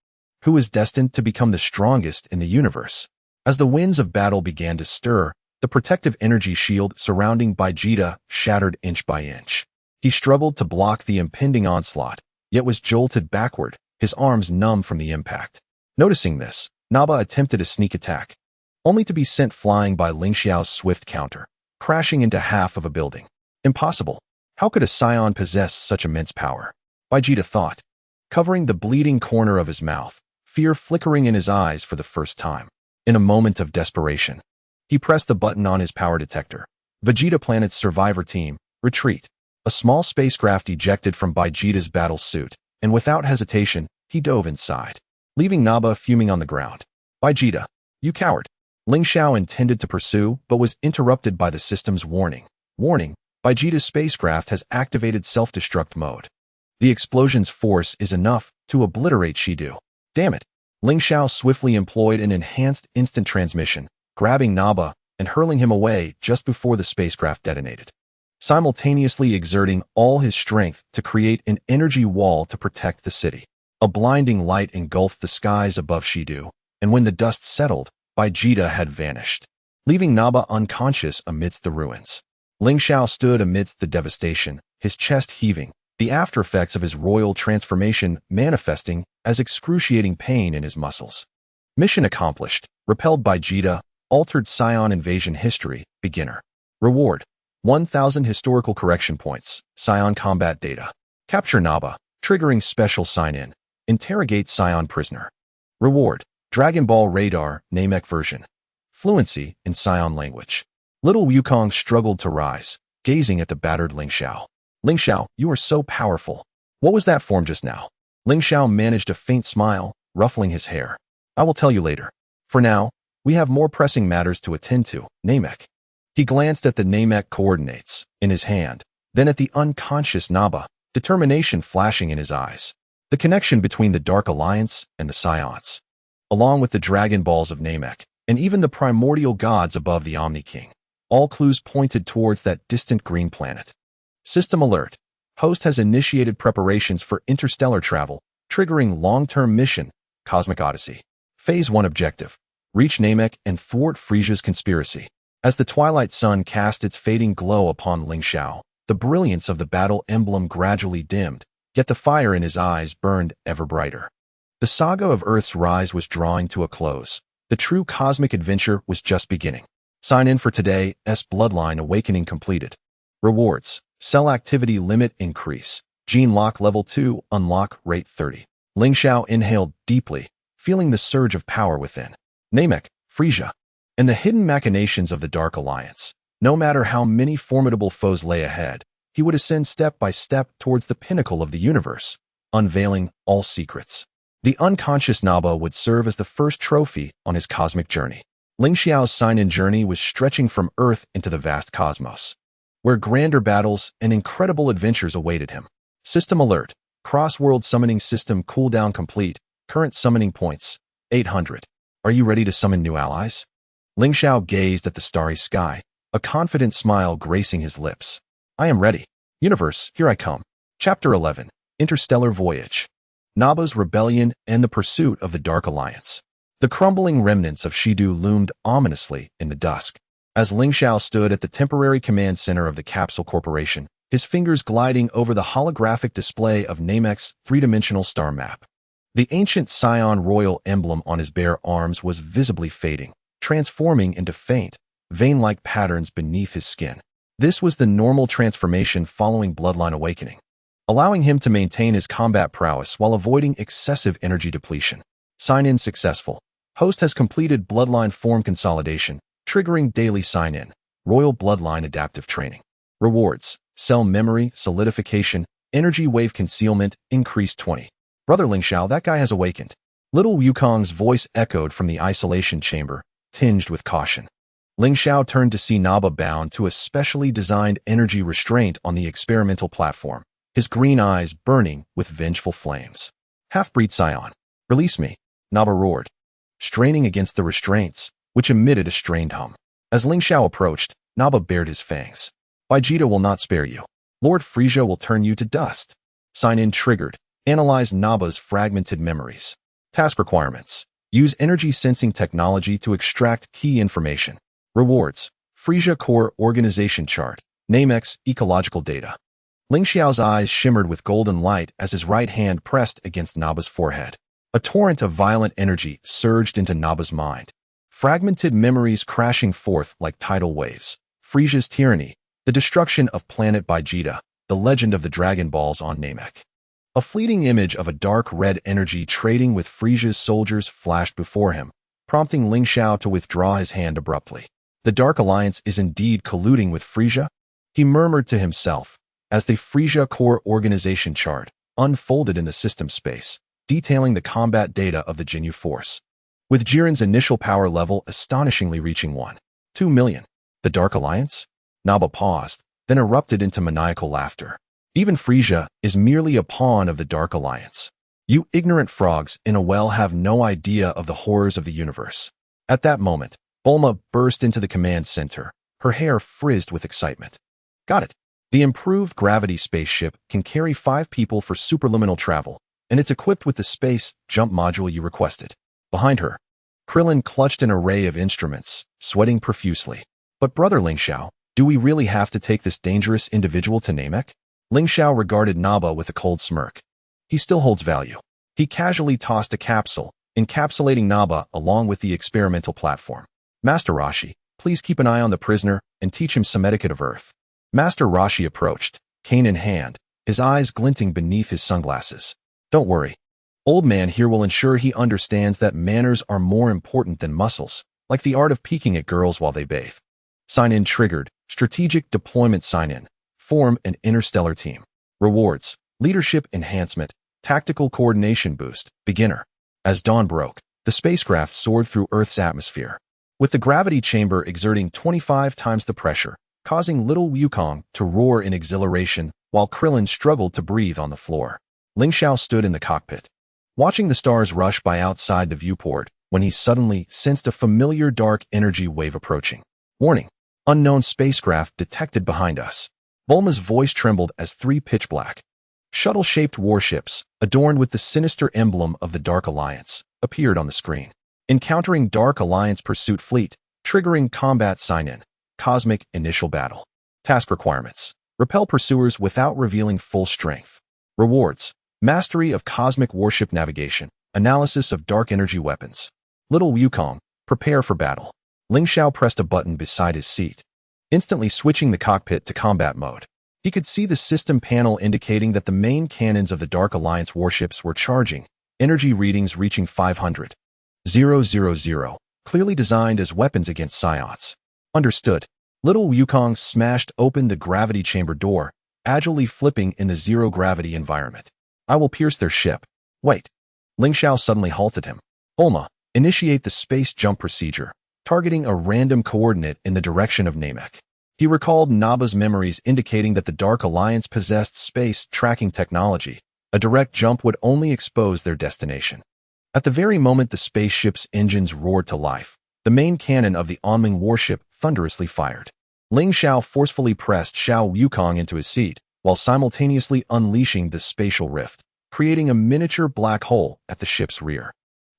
who is destined to become the strongest in the universe. As the winds of battle began to stir, the protective energy shield surrounding Vegeta shattered inch by inch. He struggled to block the impending onslaught, yet was jolted backward, his arms numb from the impact. Noticing this, Naba attempted a sneak attack, only to be sent flying by Ling Xiao's swift counter, crashing into half of a building. Impossible. How could a Saiyan possess such immense power? Vegeta thought, covering the bleeding corner of his mouth, fear flickering in his eyes for the first time. In a moment of desperation, he pressed the button on his power detector. Vegeta Planet's survivor team, retreat. A small spacecraft ejected from Vegeta's battle suit, and without hesitation, he dove inside, leaving Naba fuming on the ground. Vegeta, you coward. Ling Xiao intended to pursue, but was interrupted by the system's warning. Warning, Vegeta's spacecraft has activated self-destruct mode. The explosion's force is enough to obliterate Shidu. Damn it. Ling Xiao swiftly employed an enhanced instant transmission, grabbing Naba and hurling him away just before the spacecraft detonated, simultaneously exerting all his strength to create an energy wall to protect the city. A blinding light engulfed the skies above Shidu, and when the dust settled, Vegeta had vanished, leaving Naba unconscious amidst the ruins. Ling Xiao stood amidst the devastation, his chest heaving, the aftereffects of his royal transformation manifesting as excruciating pain in his muscles. Mission accomplished. Repelled Vegeta, altered Saiyan invasion history, beginner. Reward. 1,000 historical correction points, Saiyan combat data. Capture Naba, triggering special sign-in. Interrogate Saiyan prisoner. Reward. Dragon Ball Radar, Namek version. Fluency in Saiyan language. Little Wukong struggled to rise, gazing at the battered Ling Xiao. Ling Xiao, you are so powerful. What was that form just now? Ling Xiao managed a faint smile, ruffling his hair. I will tell you later. For now, we have more pressing matters to attend to, Namek. He glanced at the Namek coordinates in his hand, then at the unconscious Naba, determination flashing in his eyes. The connection between the Dark Alliance and the Saiyans, along with the Dragon Balls of Namek, and even the primordial gods above the Omni King. All clues pointed towards that distant green planet. System alert. Host has initiated preparations for interstellar travel, triggering long-term mission, Cosmic Odyssey. Phase 1 objective. reach Namek and thwart Frieza's conspiracy. As the twilight sun cast its fading glow upon Ling Xiao, the brilliance of the battle emblem gradually dimmed, yet the fire in his eyes burned ever brighter. The saga of Earth's rise was drawing to a close. The true cosmic adventure was just beginning. Sign in for today's Bloodline Awakening completed. Rewards: cell activity limit increase. Gene lock level 2, unlock rate 30. Ling Xiao inhaled deeply, feeling the surge of power within. Namek, Frieza, and the hidden machinations of the Dark Alliance. No matter how many formidable foes lay ahead, he would ascend step by step towards the pinnacle of the universe, unveiling all secrets. The unconscious Naba would serve as the first trophy on his cosmic journey. Ling Xiao's sign-in journey was stretching from Earth into the vast cosmos, where grander battles and incredible adventures awaited him. System alert. Cross-world summoning system cooldown complete. Current summoning points, 800. Are you ready to summon new allies? Ling Xiao gazed at the starry sky, a confident smile gracing his lips. I am ready. Universe, here I come. Chapter 11. Interstellar Voyage. Naba's Rebellion and the Pursuit of the Dark Alliance. The crumbling remnants of Shidu loomed ominously in the dusk. As Ling Xiao stood at the temporary command center of the Capsule Corporation, his fingers gliding over the holographic display of Namek's three-dimensional star map. The ancient Saiyan royal emblem on his bare arms was visibly fading, transforming into faint, vein-like patterns beneath his skin. This was the normal transformation following Bloodline Awakening, allowing him to maintain his combat prowess while avoiding excessive energy depletion. Sign-in successful. Host has completed Bloodline form consolidation, triggering daily sign-in. Royal Bloodline adaptive training. Rewards: cell memory, solidification, energy wave concealment, increased 20. Brother Ling Xiao, that guy has awakened. Little Wukong's voice echoed from the isolation chamber, tinged with caution. Ling Xiao turned to see Naba bound to a specially designed energy restraint on the experimental platform, his green eyes burning with vengeful flames. Half-breed Saiyan, release me, Naba roared, straining against the restraints, which emitted a strained hum. As Ling Xiao approached, Naba bared his fangs. Vegeta will not spare you. Lord Frieza will turn you to dust. Sign-in triggered. Analyze Naba's fragmented memories. Task requirements. Use energy sensing technology to extract key information. Rewards: Frieza Core Organization Chart. Namek's ecological data. Ling Xiao's eyes shimmered with golden light as his right hand pressed against Naba's forehead. A torrent of violent energy surged into Naba's mind. Fragmented memories crashing forth like tidal waves. Frieza's tyranny. The destruction of planet Vegeta. The legend of the Dragon Balls on Namek. A fleeting image of a dark red energy trading with Frieza's soldiers flashed before him, prompting Ling Xiao to withdraw his hand abruptly. The Dark Alliance is indeed colluding with Frieza? He murmured to himself, as the Frieza Core Organization chart unfolded in the system space, detailing the combat data of the Jinyu Force. With Jiren's initial power level astonishingly reaching 1.2 million. The Dark Alliance? Naba paused, then erupted into maniacal laughter. Even Frieza is merely a pawn of the Dark Alliance. You ignorant frogs in a well have no idea of the horrors of the universe. At that moment, Bulma burst into the command center, her hair frizzed with excitement. Got it. The improved gravity spaceship can carry 5 people for superluminal travel, and it's equipped with the space jump module you requested. Behind her, Krillin clutched an array of instruments, sweating profusely. But Brother Ling Xiao, do we really have to take this dangerous individual to Namek? Ling Xiao regarded Naba with a cold smirk. He still holds value. He casually tossed a capsule, encapsulating Naba along with the experimental platform. Master Roshi, please keep an eye on the prisoner and teach him some etiquette of Earth. Master Roshi approached, cane in hand, his eyes glinting beneath his sunglasses. Don't worry. Old man here will ensure he understands that manners are more important than muscles, like the art of peeking at girls while they bathe. Sign-in triggered. Strategic deployment sign-in. Form an interstellar team. Rewards: leadership enhancement, tactical coordination boost, beginner. As dawn broke, the spacecraft soared through Earth's atmosphere, with the gravity chamber exerting 25 times the pressure, causing little Wukong to roar in exhilaration while Krillin struggled to breathe on the floor. Ling Xiao stood in the cockpit, watching the stars rush by outside the viewport when he suddenly sensed a familiar dark energy wave approaching. Warning: unknown spacecraft detected behind us. Bulma's voice trembled as 3 pitch-black, shuttle-shaped warships, adorned with the sinister emblem of the Dark Alliance, appeared on the screen. Encountering Dark Alliance Pursuit Fleet, triggering Combat Sign-In, Cosmic Initial Battle. Task requirements. Repel pursuers without revealing full strength. Rewards. Mastery of Cosmic Warship Navigation. Analysis of Dark Energy Weapons. Little Wukong, prepare for battle. Ling Xiao pressed a button beside his seat, instantly switching the cockpit to combat mode. He could see the system panel indicating that the main cannons of the Dark Alliance warships were charging, energy readings reaching 500,000, clearly designed as weapons against Saiyans. Understood. Little Wukong smashed open the gravity chamber door, agilely flipping in the zero-gravity environment. I will pierce their ship. Wait. Ling Xiao suddenly halted him. Bulma, initiate the space jump procedure, targeting a random coordinate in the direction of Namek. He recalled Naba's memories indicating that the Dark Alliance possessed space tracking technology. A direct jump would only expose their destination. At the very moment the spaceship's engines roared to life, the main cannon of the Onming warship thunderously fired. Ling Xiao forcefully pressed Xiao Wukong into his seat, while simultaneously unleashing the spatial rift, creating a miniature black hole at the ship's rear.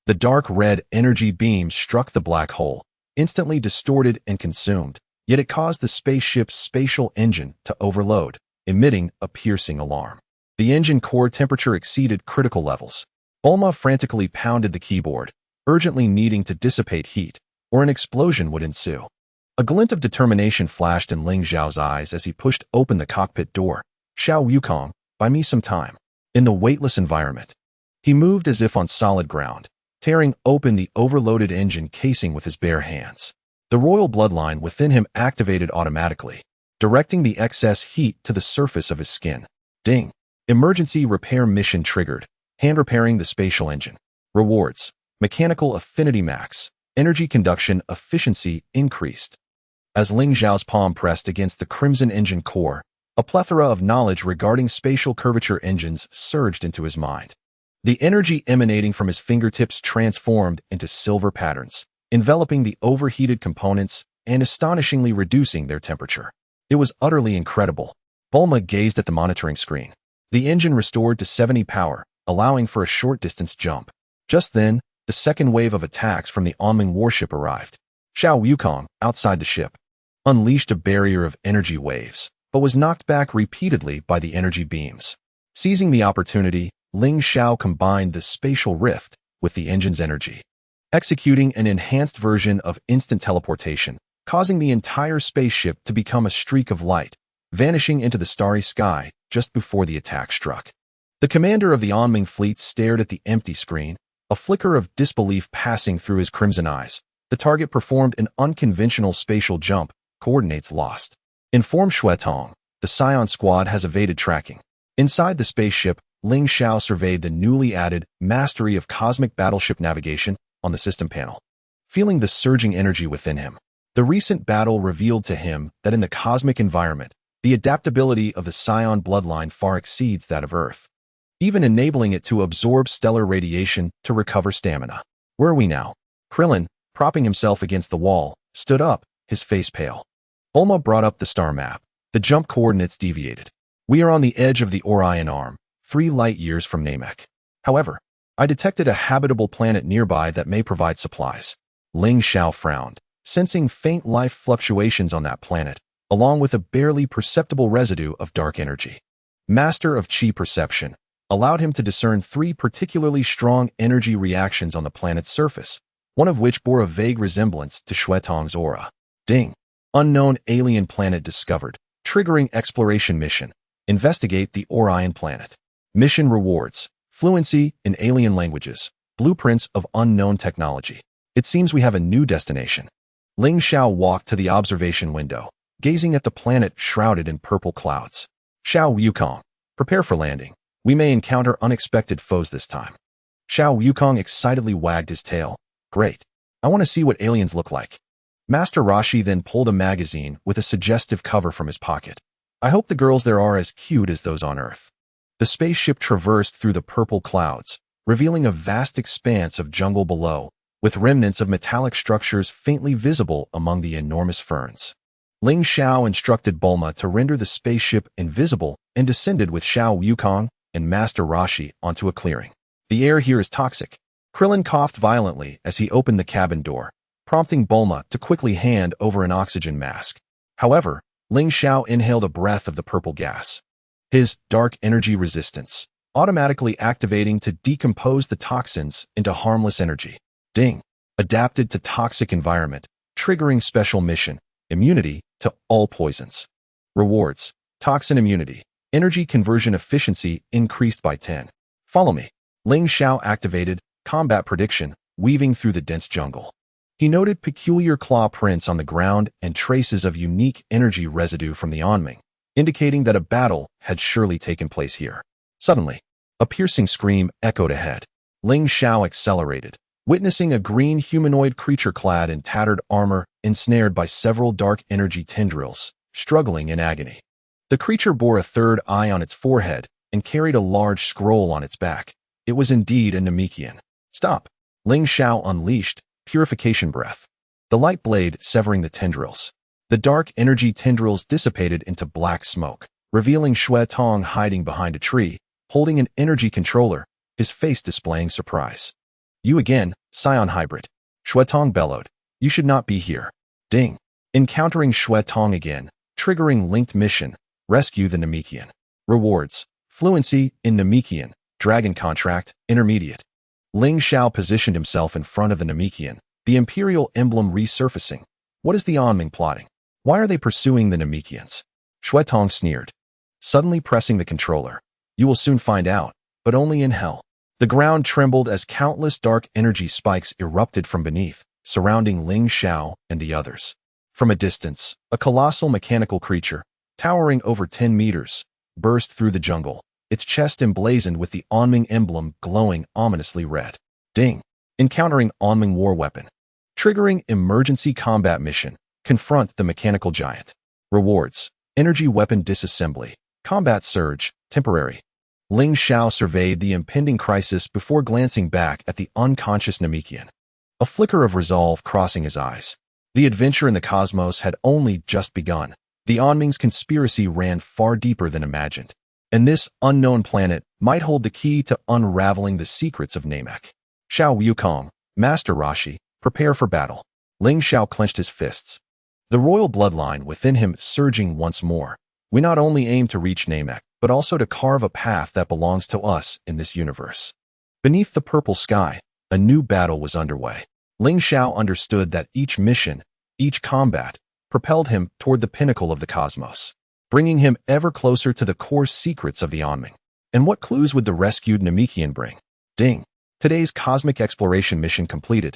The dark red energy beam struck the black hole, instantly distorted and consumed, yet it caused the spaceship's spatial engine to overload, emitting a piercing alarm. The engine core temperature exceeded critical levels. Bulma frantically pounded the keyboard, urgently needing to dissipate heat, or an explosion would ensue. A glint of determination flashed in Ling Xiao's eyes as he pushed open the cockpit door. Xiao Wukong, buy me some time. In the weightless environment, he moved as if on solid ground, tearing open the overloaded engine casing with his bare hands. The royal bloodline within him activated automatically, directing the excess heat to the surface of his skin. Ding! Emergency repair mission triggered, hand repairing the spatial engine. Rewards. Mechanical affinity max. Energy conduction efficiency increased. As Ling Xiao's palm pressed against the crimson engine core, a plethora of knowledge regarding spatial curvature engines surged into his mind. The energy emanating from his fingertips transformed into silver patterns, enveloping the overheated components and astonishingly reducing their temperature. It was utterly incredible. Bulma gazed at the monitoring screen. The engine restored to 70 power, allowing for a short-distance jump. Just then, the second wave of attacks from the Onming warship arrived. Xiao Wukong, outside the ship, unleashed a barrier of energy waves, but was knocked back repeatedly by the energy beams. Seizing the opportunity, Ling Xiao combined the spatial rift with the engine's energy, executing an enhanced version of instant teleportation, causing the entire spaceship to become a streak of light, vanishing into the starry sky just before the attack struck. The commander of the Onming fleet stared at the empty screen, a flicker of disbelief passing through his crimson eyes. The target performed an unconventional spatial jump, coordinates lost. Inform Shuetong, the Saiyan squad has evaded tracking. Inside the spaceship, Ling Xiao surveyed the newly added Mastery of Cosmic Battleship Navigation on the system panel. Feeling the surging energy within him, the recent battle revealed to him that in the cosmic environment, the adaptability of the Saiyan bloodline far exceeds that of Earth, even enabling it to absorb stellar radiation to recover stamina. Where are we now? Krillin, propping himself against the wall, stood up, his face pale. Bulma brought up the star map. The jump coordinates deviated. We are on the edge of the Orion Arm, 3 light-years from Namek. However, I detected a habitable planet nearby that may provide supplies. Ling Xiao frowned, sensing faint life fluctuations on that planet, along with a barely perceptible residue of dark energy. Master of Chi Perception allowed him to discern 3 particularly strong energy reactions on the planet's surface, one of which bore a vague resemblance to Shuetong's aura. Ding! Unknown alien planet discovered. Triggering exploration mission. Investigate the Orion planet. Mission rewards. Fluency in alien languages. Blueprints of unknown technology. It seems we have a new destination. Ling Xiao walked to the observation window, gazing at the planet shrouded in purple clouds. Xiao Wukong, prepare for landing. We may encounter unexpected foes this time. Xiao Wukong excitedly wagged his tail. Great. I want to see what aliens look like. Master Roshi then pulled a magazine with a suggestive cover from his pocket. I hope the girls there are as cute as those on Earth. The spaceship traversed through the purple clouds, revealing a vast expanse of jungle below, with remnants of metallic structures faintly visible among the enormous ferns. Ling Xiao instructed Bulma to render the spaceship invisible and descended with Xiao Wukong and Master Roshi onto a clearing. The air here is toxic. Krillin coughed violently as he opened the cabin door, prompting Bulma to quickly hand over an oxygen mask. However, Ling Xiao inhaled a breath of the purple gas. His dark energy resistance, automatically activating to decompose the toxins into harmless energy. Ding. Adapted to toxic environment, triggering special mission, immunity to all poisons. Rewards, toxin immunity, energy conversion efficiency increased by 10. Follow me. Ling Xiao activated combat prediction, weaving through the dense jungle. He noted peculiar claw prints on the ground and traces of unique energy residue from the onming, indicating that a battle had surely taken place here. Suddenly, a piercing scream echoed ahead. Ling Xiao accelerated, witnessing a green humanoid creature clad in tattered armor ensnared by several dark energy tendrils, struggling in agony. The creature bore a third eye on its forehead and carried a large scroll on its back. It was indeed a Namekian. Stop! Ling Xiao unleashed purification breath, the light blade severing the tendrils. The dark energy tendrils dissipated into black smoke, revealing Xue Tong hiding behind a tree, holding an energy controller, his face displaying surprise. You again, Saiyan hybrid. Xue Tong bellowed. You should not be here. Ding. Encountering Xue Tong again, triggering linked mission, rescue the Namekian. Rewards, fluency in Namekian, dragon contract, intermediate. Ling Xiao positioned himself in front of the Namekian, the imperial emblem resurfacing. What is the onming plotting? Why are they pursuing the Namekians? Xue Tong sneered, suddenly pressing the controller. You will soon find out, but only in hell. The ground trembled as countless dark energy spikes erupted from beneath, surrounding Ling Xiao and the others. From a distance, a colossal mechanical creature, towering over 10 meters, burst through the jungle, its chest emblazoned with the onming emblem glowing ominously red. Ding. Encountering onming war weapon. Triggering emergency combat mission. Confront the mechanical giant. Rewards, energy weapon disassembly, combat surge, temporary. Ling Xiao surveyed the impending crisis before glancing back at the unconscious Namekian. A flicker of resolve crossing his eyes. The adventure in the cosmos had only just begun. The onming's conspiracy ran far deeper than imagined, and this unknown planet might hold the key to unraveling the secrets of Namek. Xiao Wukong, Master Roshi, prepare for battle. Ling Xiao clenched his fists, the royal bloodline within him surging once more. We not only aim to reach Namek, but also to carve a path that belongs to us in this universe. Beneath the purple sky, a new battle was underway. Ling Xiao understood that each mission, each combat, propelled him toward the pinnacle of the cosmos, bringing him ever closer to the core secrets of the onming. And what clues would the rescued Namekian bring? Ding. Today's cosmic exploration mission completed.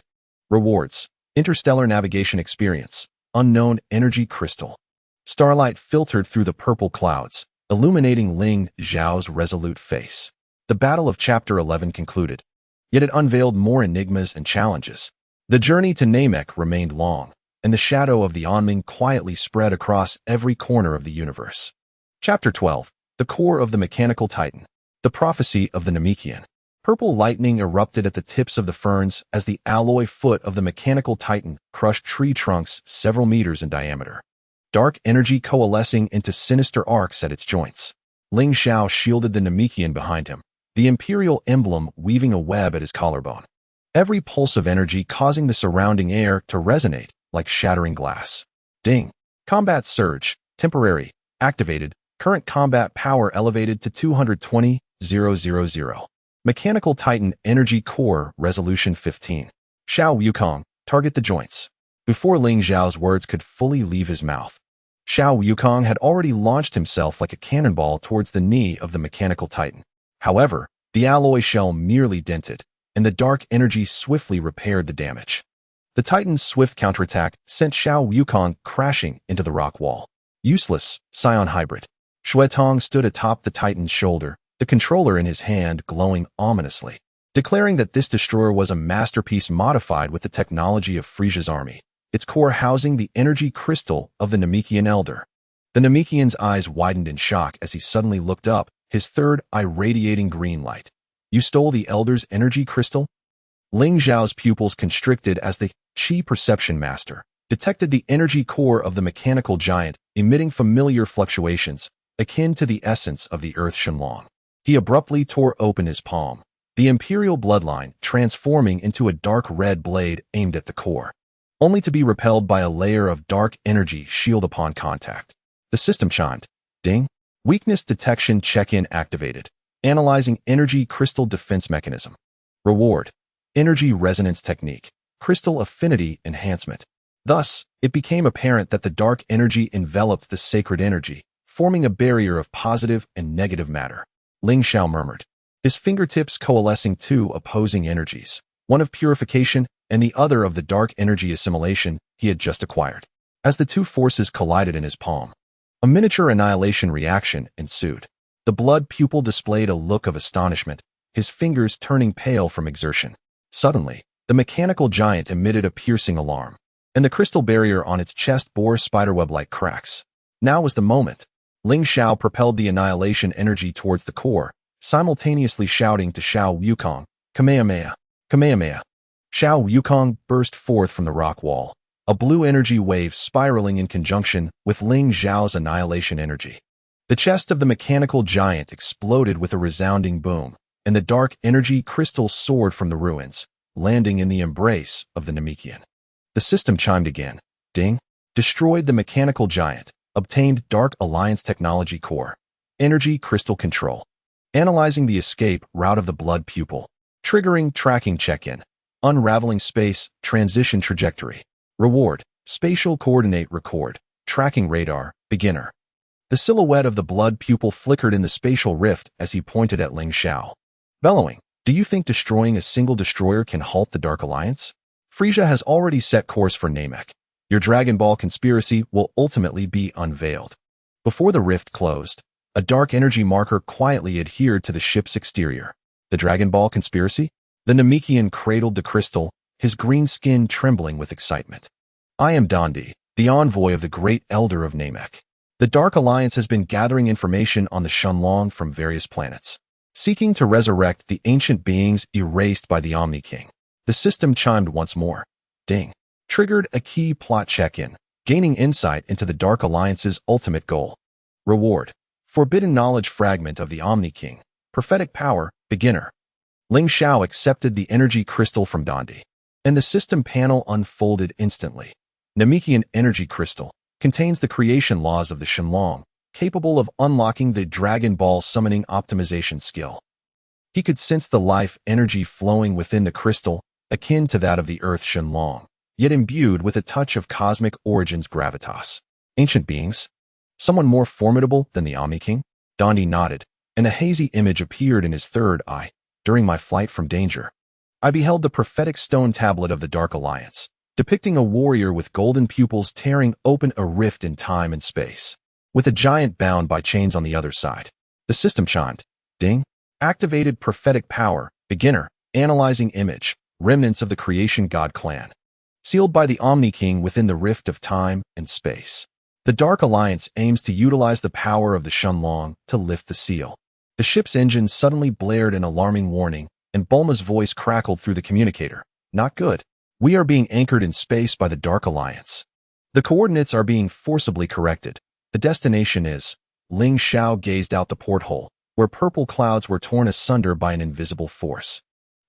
Rewards, interstellar navigation experience, unknown energy crystal. Starlight filtered through the purple clouds, illuminating Ling Xiao's resolute face. The battle of Chapter 11 concluded, yet it unveiled more enigmas and challenges. The journey to Namek remained long, and the shadow of the onming quietly spread across every corner of the universe. Chapter 12, the core of the mechanical titan, the prophecy of the Namekian. Purple lightning erupted at the tips of the ferns as the alloy foot of the mechanical titan crushed tree trunks several meters in diameter. Dark energy coalescing into sinister arcs at its joints. Ling Xiao shielded the Namekian behind him, the imperial emblem weaving a web at his collarbone. Every pulse of energy causing the surrounding air to resonate like shattering glass. Ding. Combat surge, temporary, activated, current combat power elevated to 220,000. Mechanical Titan Energy Core Resolution 15. Xiao Wukong, target the joints. Before Ling Xiao's words could fully leave his mouth, Xiao Wukong had already launched himself like a cannonball towards the knee of the Mechanical Titan. However, the alloy shell merely dented, and the dark energy swiftly repaired the damage. The Titan's swift counterattack sent Xiao Wukong crashing into the rock wall. Useless, Saiyan hybrid. Xue Tong stood atop the Titan's shoulder, the controller in his hand glowing ominously, declaring that this destroyer was a masterpiece modified with the technology of Frieza's army, its core housing the energy crystal of the Namekian Elder. The Namekian's eyes widened in shock as he suddenly looked up, his third eye radiating green light. You stole the Elder's energy crystal? Ling Xiao's pupils constricted as the Qi Perception Master detected the energy core of the mechanical giant emitting familiar fluctuations, akin to the essence of the Earth Shenron. He abruptly tore open his palm, the Imperial bloodline transforming into a dark red blade aimed at the core, only to be repelled by a layer of dark energy shield upon contact. The system chimed. Ding. Weakness detection check-in activated. Analyzing energy crystal defense mechanism. Reward. Energy resonance technique. Crystal affinity enhancement. Thus, it became apparent that the dark energy enveloped the sacred energy, forming a barrier of positive and negative matter. Ling Xiao murmured, his fingertips coalescing two opposing energies, one of purification and the other of the dark energy assimilation he had just acquired. As the two forces collided in his palm, a miniature annihilation reaction ensued. The blood pupil displayed a look of astonishment, his fingers turning pale from exertion. Suddenly, the mechanical giant emitted a piercing alarm, and the crystal barrier on its chest bore spiderweb-like cracks. Now was the moment. Ling Xiao propelled the annihilation energy towards the core, simultaneously shouting to Xiao Wukong, Kamehameha, Kamehameha. Xiao Wukong burst forth from the rock wall, a blue energy wave spiraling in conjunction with Ling Xiao's annihilation energy. The chest of the mechanical giant exploded with a resounding boom, and the dark energy crystal soared from the ruins, landing in the embrace of the Namekian. The system chimed again. Ding. Destroyed the mechanical giant. Obtained Dark Alliance Technology Core. Energy Crystal Control. Analyzing the escape route of the blood pupil. Triggering tracking check-in. Unraveling space transition trajectory. Reward. Spatial coordinate record. Tracking radar. Beginner. The silhouette of the blood pupil flickered in the spatial rift as he pointed at Ling Xiao. Bellowing, do you think destroying a single destroyer can halt the Dark Alliance? Frieza has already set course for Namek. Your Dragon Ball conspiracy will ultimately be unveiled. Before the rift closed, a dark energy marker quietly adhered to the ship's exterior. The Dragon Ball conspiracy? The Namekian cradled the crystal, his green skin trembling with excitement. I am Dandi, the envoy of the great elder of Namek. The Dark Alliance has been gathering information on the Shenron from various planets, seeking to resurrect the ancient beings erased by the Omni King. The system chimed once more. Ding. Triggered a key plot check-in, gaining insight into the Dark Alliance's ultimate goal. Reward. Forbidden knowledge fragment of the Omni King. Prophetic power. Beginner. Ling Xiao accepted the energy crystal from Dandi, and the system panel unfolded instantly. Namekian energy crystal contains the creation laws of the Shenlong, capable of unlocking the Dragon Ball summoning optimization skill. He could sense the life energy flowing within the crystal, akin to that of the Earth Shenlong, yet imbued with a touch of cosmic origins gravitas. Ancient beings? Someone more formidable than the Omni King? Dandi nodded, and a hazy image appeared in his third eye. During my flight from danger, I beheld the prophetic stone tablet of the Dark Alliance, depicting a warrior with golden pupils tearing open a rift in time and space, with a giant bound by chains on the other side. The system chimed. Ding. Activated prophetic power. Beginner. Analyzing image. Remnants of the creation god clan. Sealed by the Omni King within the rift of time and space. The Dark Alliance aims to utilize the power of the Shenlong to lift the seal. The ship's engine suddenly blared an alarming warning, and Bulma's voice crackled through the communicator. Not good. We are being anchored in space by the Dark Alliance. The coordinates are being forcibly corrected. The destination is... Ling Xiao gazed out the porthole, where purple clouds were torn asunder by an invisible force,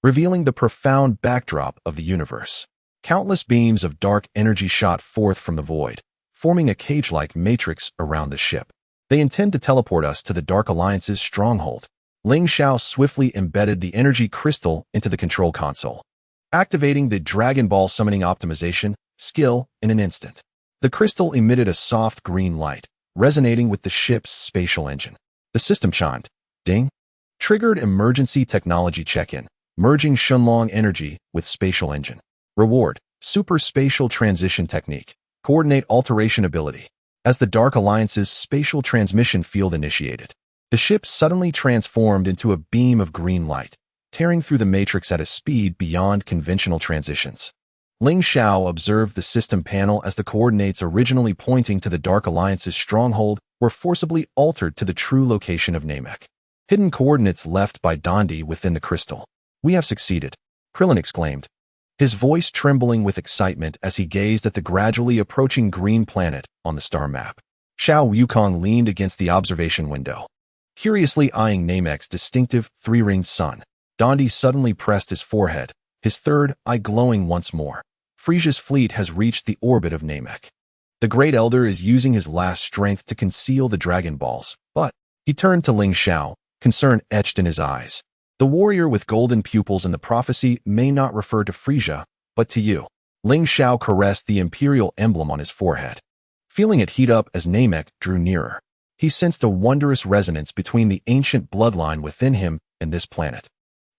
revealing the profound backdrop of the universe. Countless beams of dark energy shot forth from the void, forming a cage-like matrix around the ship. They intend to teleport us to the Dark Alliance's stronghold. Ling Xiao swiftly embedded the energy crystal into the control console, activating the Dragon Ball summoning optimization skill in an instant. The crystal emitted a soft green light, resonating with the ship's spatial engine. The system chimed. Ding. Triggered emergency technology check-in, merging Shenlong energy with spatial engine. Reward. Super spatial transition technique. Coordinate alteration ability. As the Dark Alliance's spatial transmission field initiated, the ship suddenly transformed into a beam of green light, tearing through the matrix at a speed beyond conventional transitions. Ling Xiao observed the system panel as the coordinates originally pointing to the Dark Alliance's stronghold were forcibly altered to the true location of Namek. Hidden coordinates left by Dandi within the crystal. We have succeeded, Krillin exclaimed, his voice trembling with excitement as he gazed at the gradually approaching green planet on the star map. Xiao Wukong leaned against the observation window, curiously eyeing Namek's distinctive three-ringed sun. Dondi suddenly pressed his forehead, his third eye glowing once more. Frieza's fleet has reached the orbit of Namek. The Great Elder is using his last strength to conceal the Dragon Balls, but he turned to Ling Xiao, concern etched in his eyes. The warrior with golden pupils in the prophecy may not refer to Frieza, but to you. Ling Xiao caressed the imperial emblem on his forehead. Feeling it heat up as Namek drew nearer, he sensed a wondrous resonance between the ancient bloodline within him and this planet,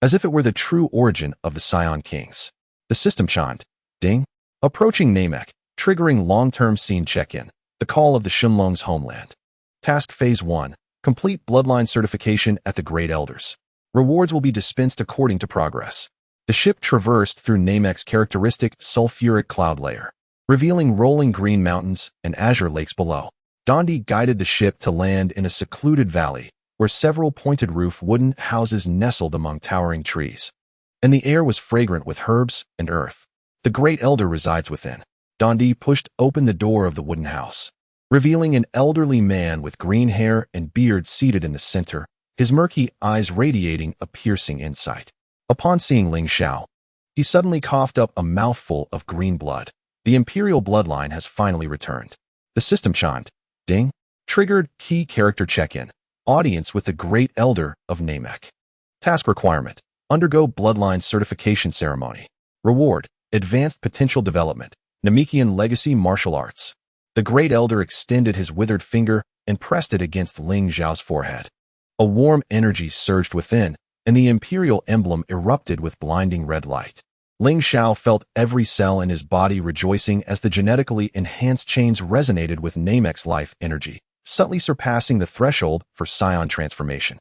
as if it were the true origin of the Saiyan kings. The system chimed. Ding. Approaching Namek, triggering long-term scene check-in, the call of the Shenlong's homeland. Task Phase 1. Complete bloodline certification at the Great Elders. Rewards will be dispensed according to progress. The ship traversed through Namek's characteristic sulfuric cloud layer, revealing rolling green mountains and azure lakes below. Dondi guided the ship to land in a secluded valley, where several pointed-roof wooden houses nestled among towering trees, and the air was fragrant with herbs and earth. The Great Elder resides within. Dondi pushed open the door of the wooden house, revealing an elderly man with green hair and beard seated in the center, his murky eyes radiating a piercing insight. Upon seeing Ling Xiao, he suddenly coughed up a mouthful of green blood. The imperial bloodline has finally returned. The system chimed. Ding. Triggered key character check-in. Audience with the Great Elder of Namek. Task requirement. Undergo bloodline certification ceremony. Reward. Advanced potential development. Namekian legacy martial arts. The Great Elder extended his withered finger and pressed it against Ling Xiao's forehead. A warm energy surged within, and the imperial emblem erupted with blinding red light. Ling Xiao felt every cell in his body rejoicing as the genetically enhanced chains resonated with Namek's life energy, subtly surpassing the threshold for Saiyan transformation.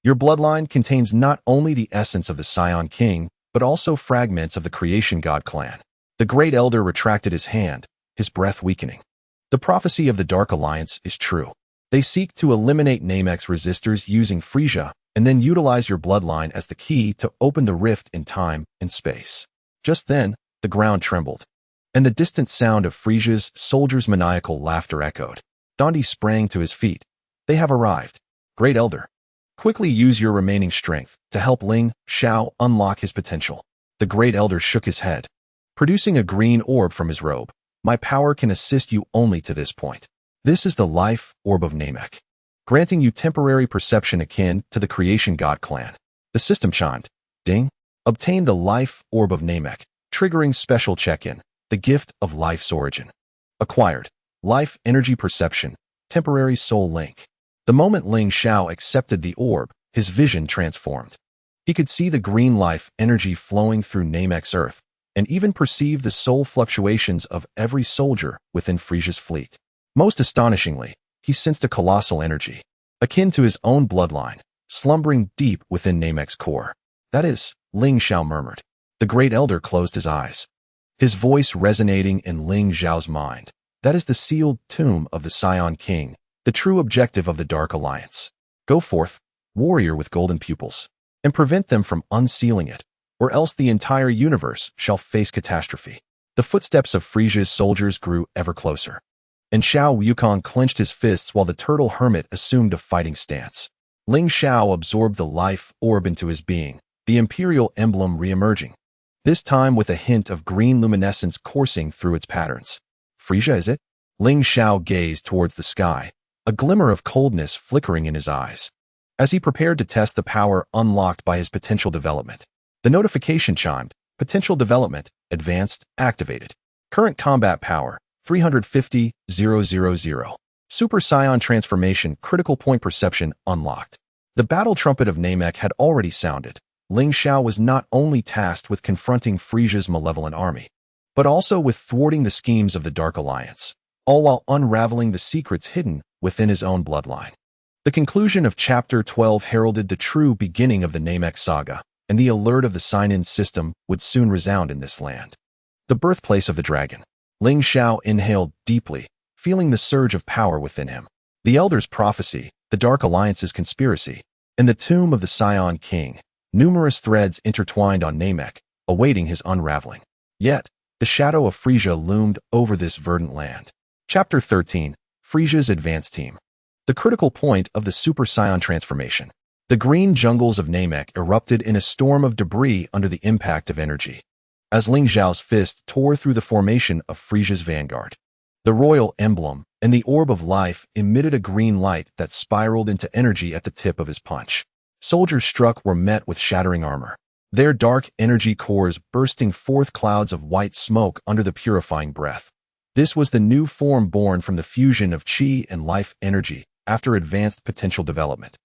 Your bloodline contains not only the essence of the Saiyan king, but also fragments of the creation god clan. The Great Elder retracted his hand, his breath weakening. The prophecy of the Dark Alliance is true. They seek to eliminate Namek's resistors using Frieza, and then utilize your bloodline as the key to open the rift in time and space. Just then, the ground trembled, and the distant sound of Frieza's soldiers' maniacal laughter echoed. Dondi sprang to his feet. They have arrived. Great Elder, quickly use your remaining strength to help Ling Xiao unlock his potential. The Great Elder shook his head, producing a green orb from his robe. My power can assist you only to this point. This is the life orb of Namek, granting you temporary perception akin to the creation god clan. The system chimed. Ding. Obtain the life orb of Namek, triggering special check-in, the gift of life's origin. Acquired. Life energy perception, temporary soul link. The moment Ling Xiao accepted the orb, his vision transformed. He could see the green life energy flowing through Namek's earth, and even perceive the soul fluctuations of every soldier within Frieza's fleet. Most astonishingly, he sensed a colossal energy, akin to his own bloodline, slumbering deep within Namek's core. That is, Ling Xiao murmured. The Great Elder closed his eyes, his voice resonating in Ling Xiao's mind. That is the sealed tomb of the Saiyan King, the true objective of the Dark Alliance. Go forth, warrior with golden pupils, and prevent them from unsealing it, or else the entire universe shall face catastrophe. The footsteps of Frieza's soldiers grew ever closer, and Xiao Wukong clenched his fists while the turtle hermit assumed a fighting stance. Ling Xiao absorbed the life orb into his being, the imperial emblem re-emerging, this time with a hint of green luminescence coursing through its patterns. Frieza, is it? Ling Xiao gazed towards the sky, a glimmer of coldness flickering in his eyes, as he prepared to test the power unlocked by his potential development. The notification chimed. Potential development, advanced, activated. Current combat power, 350,000. Super Saiyan transformation, critical point perception unlocked. The battle trumpet of Namek had already sounded. Ling Xiao was not only tasked with confronting Frieza's malevolent army, but also with thwarting the schemes of the Dark Alliance, all while unraveling the secrets hidden within his own bloodline. The conclusion of Chapter 12 heralded the true beginning of the Namek saga, and the alert of the Saiyan system would soon resound in this land. The birthplace of the dragon. Ling Xiao inhaled deeply, feeling the surge of power within him. The Elder's prophecy, the Dark Alliance's conspiracy, and the tomb of the Saiyan King. Numerous threads intertwined on Namek, awaiting his unraveling. Yet, the shadow of Frieza loomed over this verdant land. Chapter 13, Frieza's Advanced Team. The critical point of the Super Saiyan transformation. The green jungles of Namek erupted in a storm of debris under the impact of energy, as Ling Xiao's fist tore through the formation of Frieza's vanguard. The royal emblem and the orb of life emitted a green light that spiraled into energy at the tip of his punch. Soldiers struck were met with shattering armor, their dark energy cores bursting forth clouds of white smoke under the purifying breath. This was the new form born from the fusion of chi and life energy after advanced potential development.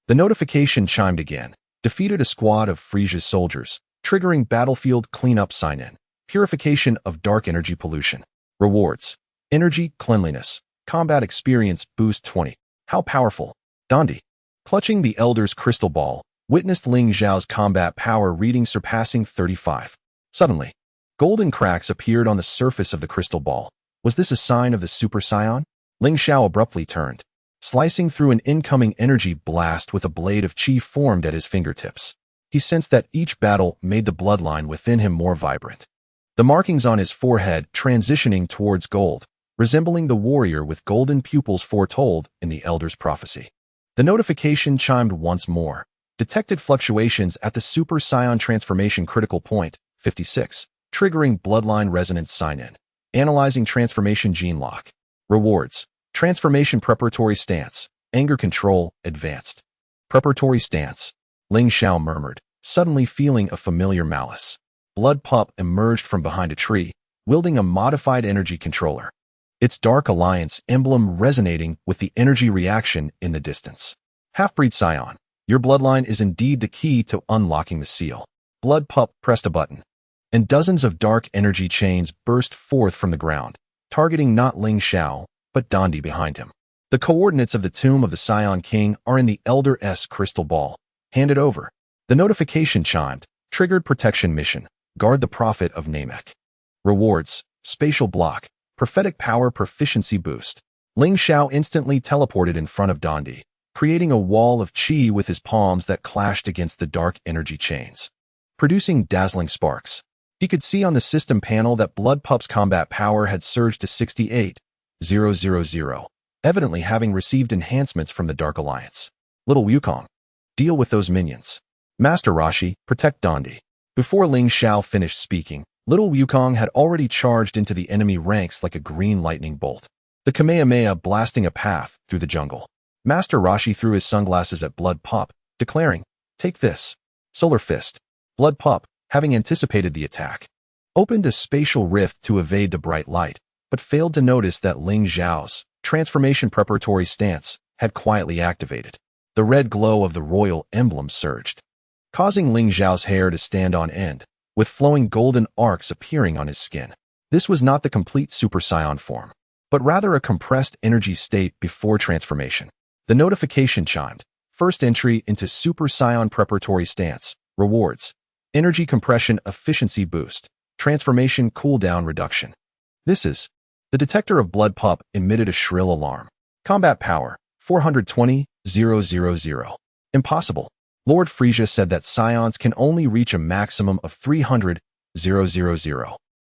The notification chimed again, defeated a squad of Frieza's soldiers, triggering battlefield cleanup sign-in, purification of dark energy pollution. Rewards: energy, cleanliness, combat experience boost 20. How powerful? Dandi, clutching the Elder's crystal ball, witnessed Ling Xiao's combat power reading surpassing 35. Suddenly, golden cracks appeared on the surface of the crystal ball. Was this a sign of the Super Saiyan? Ling Xiao abruptly turned, slicing through an incoming energy blast with a blade of chi formed at his fingertips. He sensed that each battle made the bloodline within him more vibrant. The markings on his forehead transitioning towards gold, resembling the warrior with golden pupils foretold in the Elder's prophecy. The notification chimed once more, detected fluctuations at the Super Saiyan transformation critical point, 56, triggering bloodline resonance sign-in, analyzing transformation gene lock. Rewards: transformation preparatory stance, anger control, advanced. Preparatory stance, Ling Xiao murmured, suddenly feeling a familiar malice. Blood Pup emerged from behind a tree, wielding a modified energy controller, its Dark Alliance emblem resonating with the energy reaction in the distance. Half-breed Saiyan, your bloodline is indeed the key to unlocking the seal. Blood Pup pressed a button, and dozens of dark energy chains burst forth from the ground, targeting not Ling Xiao, but Dandi behind him. The coordinates of the tomb of the Saiyan King are in the Elder's crystal ball. Hand it over. The notification chimed, triggered protection mission, guard the prophet of Namek. Rewards: spatial block, prophetic power proficiency boost. Ling Xiao instantly teleported in front of Dandi, creating a wall of chi with his palms that clashed against the dark energy chains, producing dazzling sparks. He could see on the system panel that Blood Pup's combat power had surged to 68,000, evidently having received enhancements from the Dark Alliance. Little Wukong, deal with those minions. Master Roshi, protect Dandi. Before Ling Xiao finished speaking, Little Wukong had already charged into the enemy ranks like a green lightning bolt, the Kamehameha blasting a path through the jungle. Master Roshi threw his sunglasses at Blood Pup, declaring, "Take this." Solar Fist. Blood Pup, having anticipated the attack, opened a spatial rift to evade the bright light, but failed to notice that Ling Xiao's transformation preparatory stance had quietly activated. The red glow of the royal emblem surged, causing Ling Xiao's hair to stand on end, with flowing golden arcs appearing on his skin. This was not the complete Super Saiyan form, but rather a compressed energy state before transformation. The notification chimed. First entry into Super Saiyan preparatory stance. Rewards: energy compression efficiency boost, transformation cooldown reduction. This is... The detector of Blood Pup emitted a shrill alarm. Combat power, 420,000. Impossible. Lord Frieza said that Saiyans can only reach a maximum of 300,000.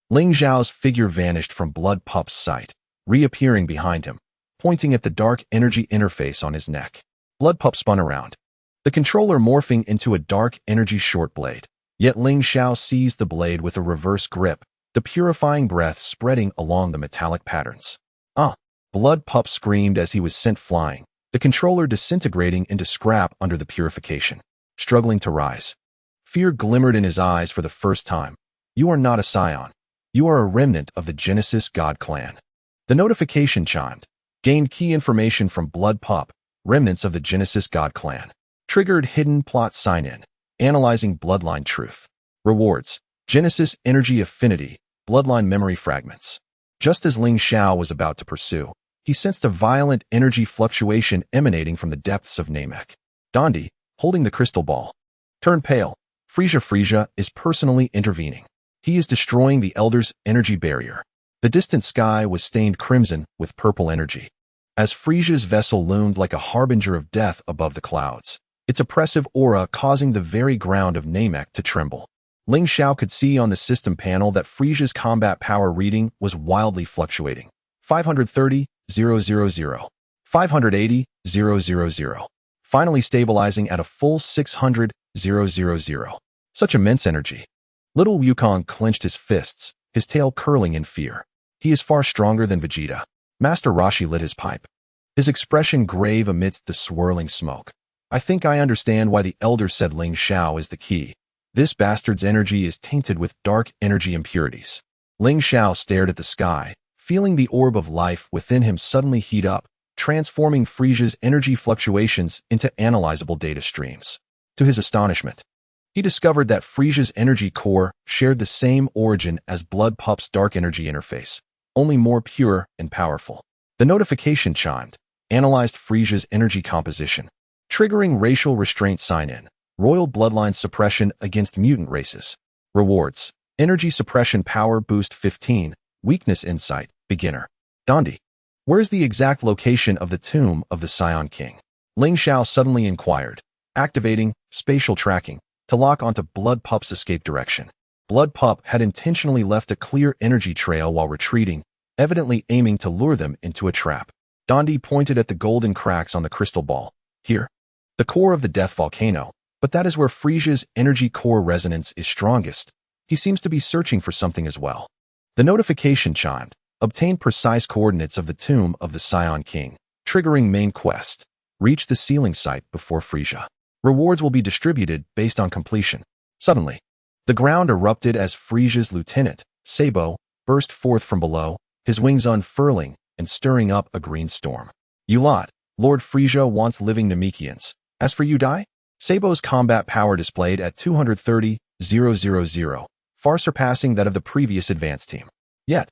Ling Xiao's figure vanished from Blood Pup's sight, reappearing behind him, pointing at the dark energy interface on his neck. Blood Pup spun around, the controller morphing into a dark energy short blade. Yet Ling Xiao seized the blade with a reverse grip, the purifying breath spreading along the metallic patterns. Ah! Blood Pup screamed as he was sent flying, the controller disintegrating into scrap under the purification. Struggling to rise, fear glimmered in his eyes for the first time. You are not a Saiyan. You are a remnant of the Genesis God clan. The notification chimed, gained key information from Blood Pup, remnants of the Genesis God clan. Triggered hidden plot sign-in, analyzing bloodline truth. Rewards: Genesis energy affinity, bloodline memory fragments. Just as Ling Xiao was about to pursue, he sensed a violent energy fluctuation emanating from the depths of Namek. Dandi, holding the crystal ball, turned pale. Frieza is personally intervening. He is destroying the Elder's energy barrier. The distant sky was stained crimson with purple energy, as Frieza's vessel loomed like a harbinger of death above the clouds, its oppressive aura causing the very ground of Namek to tremble. Ling Xiao could see on the system panel that Frieza's combat power reading was wildly fluctuating. 530,000, 580,000, finally stabilizing at a full 600,000. Such immense energy. Little Wukong clenched his fists, his tail curling in fear. He is far stronger than Vegeta. Master Roshi lit his pipe, his expression grave amidst the swirling smoke. I think I understand why the elder said Ling Xiao is the key. This bastard's energy is tainted with dark energy impurities. Ling Xiao stared at the sky, feeling the orb of life within him suddenly heat up, transforming Frieza's energy fluctuations into analyzable data streams. To his astonishment, he discovered that Frieza's energy core shared the same origin as Blood Pup's dark energy interface, only more pure and powerful. The notification chimed, analyzed Frieza's energy composition, triggering racial restraint sign-in, royal bloodline suppression against mutant races. Rewards: energy suppression power boost 15, weakness insight, beginner. Dondi, where's the exact location of the tomb of the Saiyan King? Ling Xiao suddenly inquired, activating spatial tracking to lock onto Blood Pup's escape direction. Blood Pup had intentionally left a clear energy trail while retreating, evidently aiming to lure them into a trap. Dondi pointed at the golden cracks on the crystal ball. Here, the core of the Death Volcano, but that is where Frieza's energy core resonance is strongest. He seems to be searching for something as well. The notification chimed, obtain precise coordinates of the tomb of the Saiyan King, triggering main quest. Reach the sealing site before Frieza. Rewards will be distributed based on completion. Suddenly, the ground erupted as Frieza's lieutenant, Sabo, burst forth from below, his wings unfurling and stirring up a green storm. You lot, Lord Frieza wants living Namekians. As for you die? Sabo's combat power displayed at 230,000, far surpassing that of the previous advance team. Yet,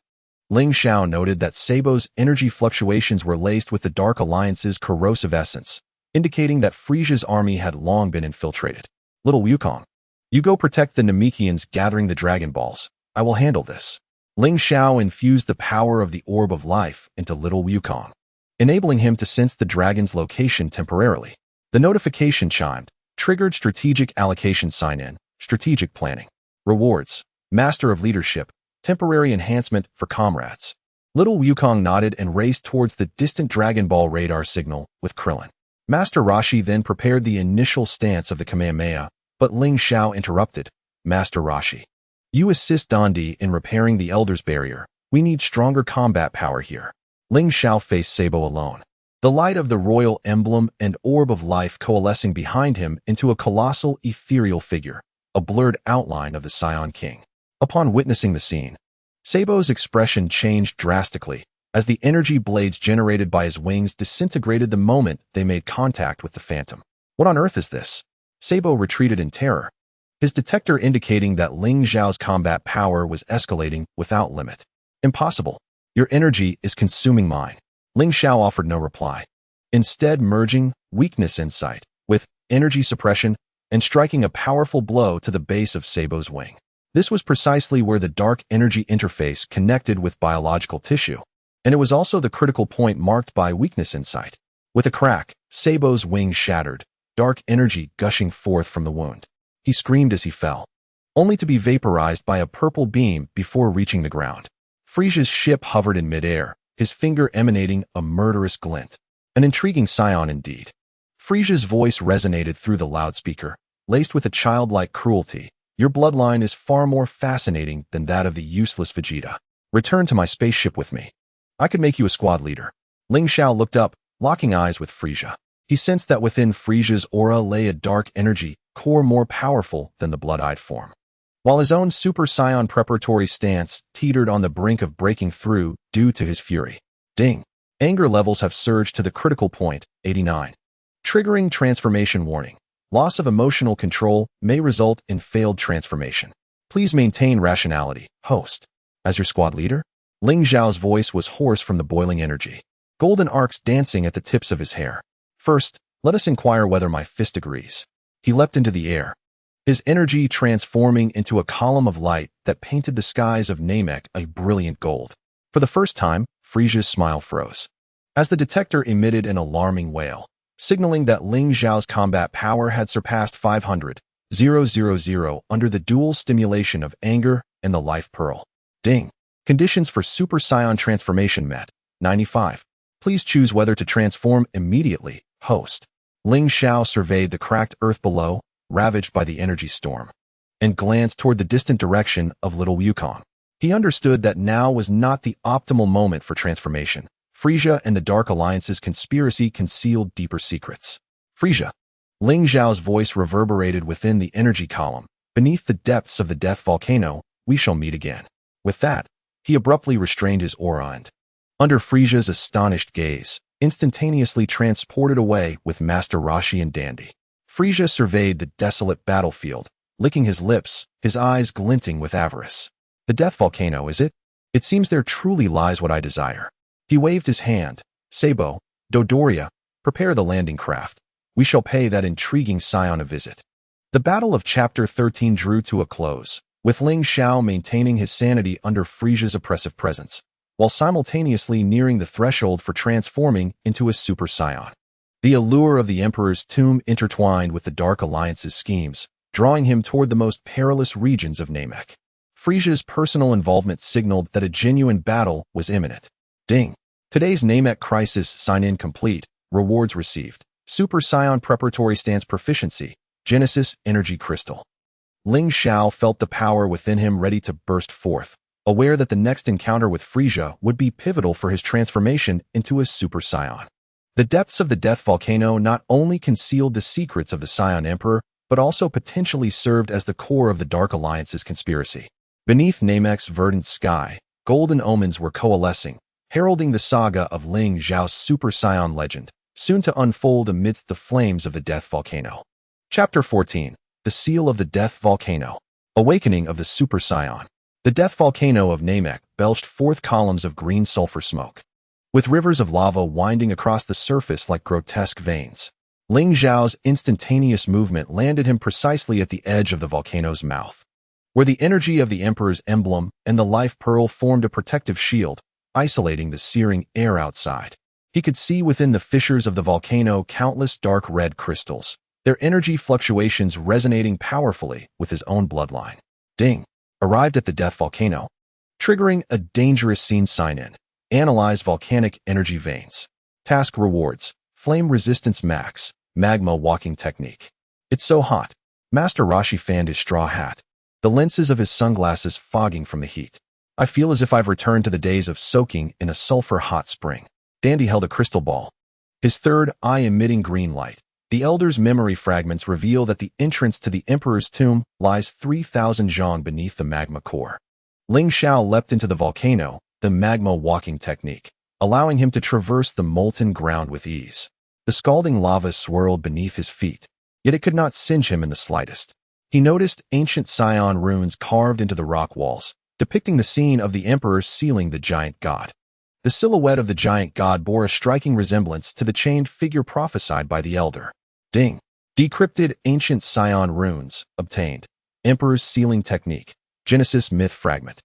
Ling Xiao noted that Sabo's energy fluctuations were laced with the Dark Alliance's corrosive essence, indicating that Frieza's army had long been infiltrated. Little Wukong, you go protect the Namekians gathering the Dragon Balls. I will handle this. Ling Xiao infused the power of the Orb of Life into Little Wukong, enabling him to sense the dragon's location temporarily. The notification chimed, triggered strategic allocation sign-in, strategic planning. Rewards: Master of Leadership, temporary enhancement for comrades. Little Wukong nodded and raced towards the distant Dragon Ball radar signal with Krillin. Master Roshi then prepared the initial stance of the Kamehameha, but Ling Xiao interrupted. Master Roshi, you assist Dondi in repairing the Elder's Barrier. We need stronger combat power here. Ling Xiao faced Sabo alone, the light of the royal emblem and orb of life coalescing behind him into a colossal ethereal figure, a blurred outline of the Saiyan King. Upon witnessing the scene, Sabo's expression changed drastically, as the energy blades generated by his wings disintegrated the moment they made contact with the Phantom. What on earth is this? Sabo retreated in terror, his detector indicating that Ling Xiao's combat power was escalating without limit. Impossible. Your energy is consuming mine. Ling Xiao offered no reply, instead merging weakness insight with energy suppression and striking a powerful blow to the base of Sabo's wing. This was precisely where the dark energy interface connected with biological tissue, and it was also the critical point marked by weakness insight. With a crack, Sabo's wing shattered, dark energy gushing forth from the wound. He screamed as he fell, only to be vaporized by a purple beam before reaching the ground. Frieza's ship hovered in midair, his finger emanating a murderous glint. An intriguing scion indeed. Frieza's voice resonated through the loudspeaker, laced with a childlike cruelty. Your bloodline is far more fascinating than that of the useless Vegeta. Return to my spaceship with me. I could make you a squad leader. Ling Xiao looked up, locking eyes with Frieza. He sensed that within Frieza's aura lay a dark energy core more powerful than the blood-eyed form, while his own Super Saiyan preparatory stance teetered on the brink of breaking through due to his fury. Ding. Anger levels have surged to the critical point, 89. Triggering transformation warning. Loss of emotional control may result in failed transformation. Please maintain rationality, host. As your squad leader? Ling Xiao's voice was hoarse from the boiling energy, golden arcs dancing at the tips of his hair. First, let us inquire whether my fist agrees. He leapt into the air, his energy transforming into a column of light that painted the skies of Namek a brilliant gold. For the first time, Frieza's smile froze, as the detector emitted an alarming wail, signaling that Ling Xiao's combat power had surpassed 500,000 under the dual stimulation of anger and the life pearl. Ding. Conditions for Super Saiyan transformation met. 95. Please choose whether to transform immediately, host. Ling Xiao surveyed the cracked earth below, ravaged by the energy storm, and glanced toward the distant direction of Little Wukong. He understood that now was not the optimal moment for transformation. Frieza and the Dark Alliance's conspiracy concealed deeper secrets. Frieza. Ling Xiao's voice reverberated within the energy column. Beneath the depths of the death volcano, we shall meet again. With that, he abruptly restrained his aura and, under Frieza's astonished gaze, instantaneously transported away with Master Roshi and Dandy. Frieza surveyed the desolate battlefield, licking his lips, his eyes glinting with avarice. The death volcano, is it? It seems there truly lies what I desire. He waved his hand. Sabo, Dodoria, prepare the landing craft. We shall pay that intriguing Saiyan a visit. The battle of Chapter 13 drew to a close, with Ling Xiao maintaining his sanity under Frieza's oppressive presence, while simultaneously nearing the threshold for transforming into a Super Saiyan. The allure of the Emperor's tomb intertwined with the Dark Alliance's schemes, drawing him toward the most perilous regions of Namek. Frieza's personal involvement signaled that a genuine battle was imminent. Ding. Today's Namek crisis sign-in complete. Rewards received. Super Saiyan Preparatory Stance Proficiency. Genesis Energy Crystal. Ling Xiao felt the power within him ready to burst forth, aware that the next encounter with Frieza would be pivotal for his transformation into a Super Saiyan. The depths of the Death Volcano not only concealed the secrets of the Saiyan Emperor, but also potentially served as the core of the Dark Alliance's conspiracy. Beneath Namek's verdant sky, golden omens were coalescing, heralding the saga of Ling Xiao's Super Saiyan legend, soon to unfold amidst the flames of the Death Volcano. Chapter 14. The Seal of the Death Volcano. Awakening of the Super Saiyan. The Death Volcano of Namek belched forth columns of green sulfur smoke, with rivers of lava winding across the surface like grotesque veins. Ling Xiao's instantaneous movement landed him precisely at the edge of the volcano's mouth, where the energy of the Emperor's emblem and the life pearl formed a protective shield, isolating the searing air outside. He could see within the fissures of the volcano countless dark red crystals, their energy fluctuations resonating powerfully with his own bloodline. Ding. Arrived at the Death Volcano. Triggering a dangerous scene sign-in. Analyze volcanic energy veins. Task rewards. Flame resistance max. Magma walking technique. It's so hot. Master Roshi fanned his straw hat, the lenses of his sunglasses fogging from the heat. I feel as if I've returned to the days of soaking in a sulfur-hot spring. Dandy held a crystal ball, his third eye emitting green light. The Elder's memory fragments reveal that the entrance to the Emperor's tomb lies 3,000 zhong beneath the magma core. Ling Xiao leapt into the volcano, the magma walking technique, allowing him to traverse the molten ground with ease. The scalding lava swirled beneath his feet, yet it could not singe him in the slightest. He noticed ancient Saiyan runes carved into the rock walls, depicting the scene of the Emperor sealing the giant god. The silhouette of the giant god bore a striking resemblance to the chained figure prophesied by the Elder. Ding. Decrypted ancient Saiyan runes, obtained. Emperor's sealing technique. Genesis myth fragment.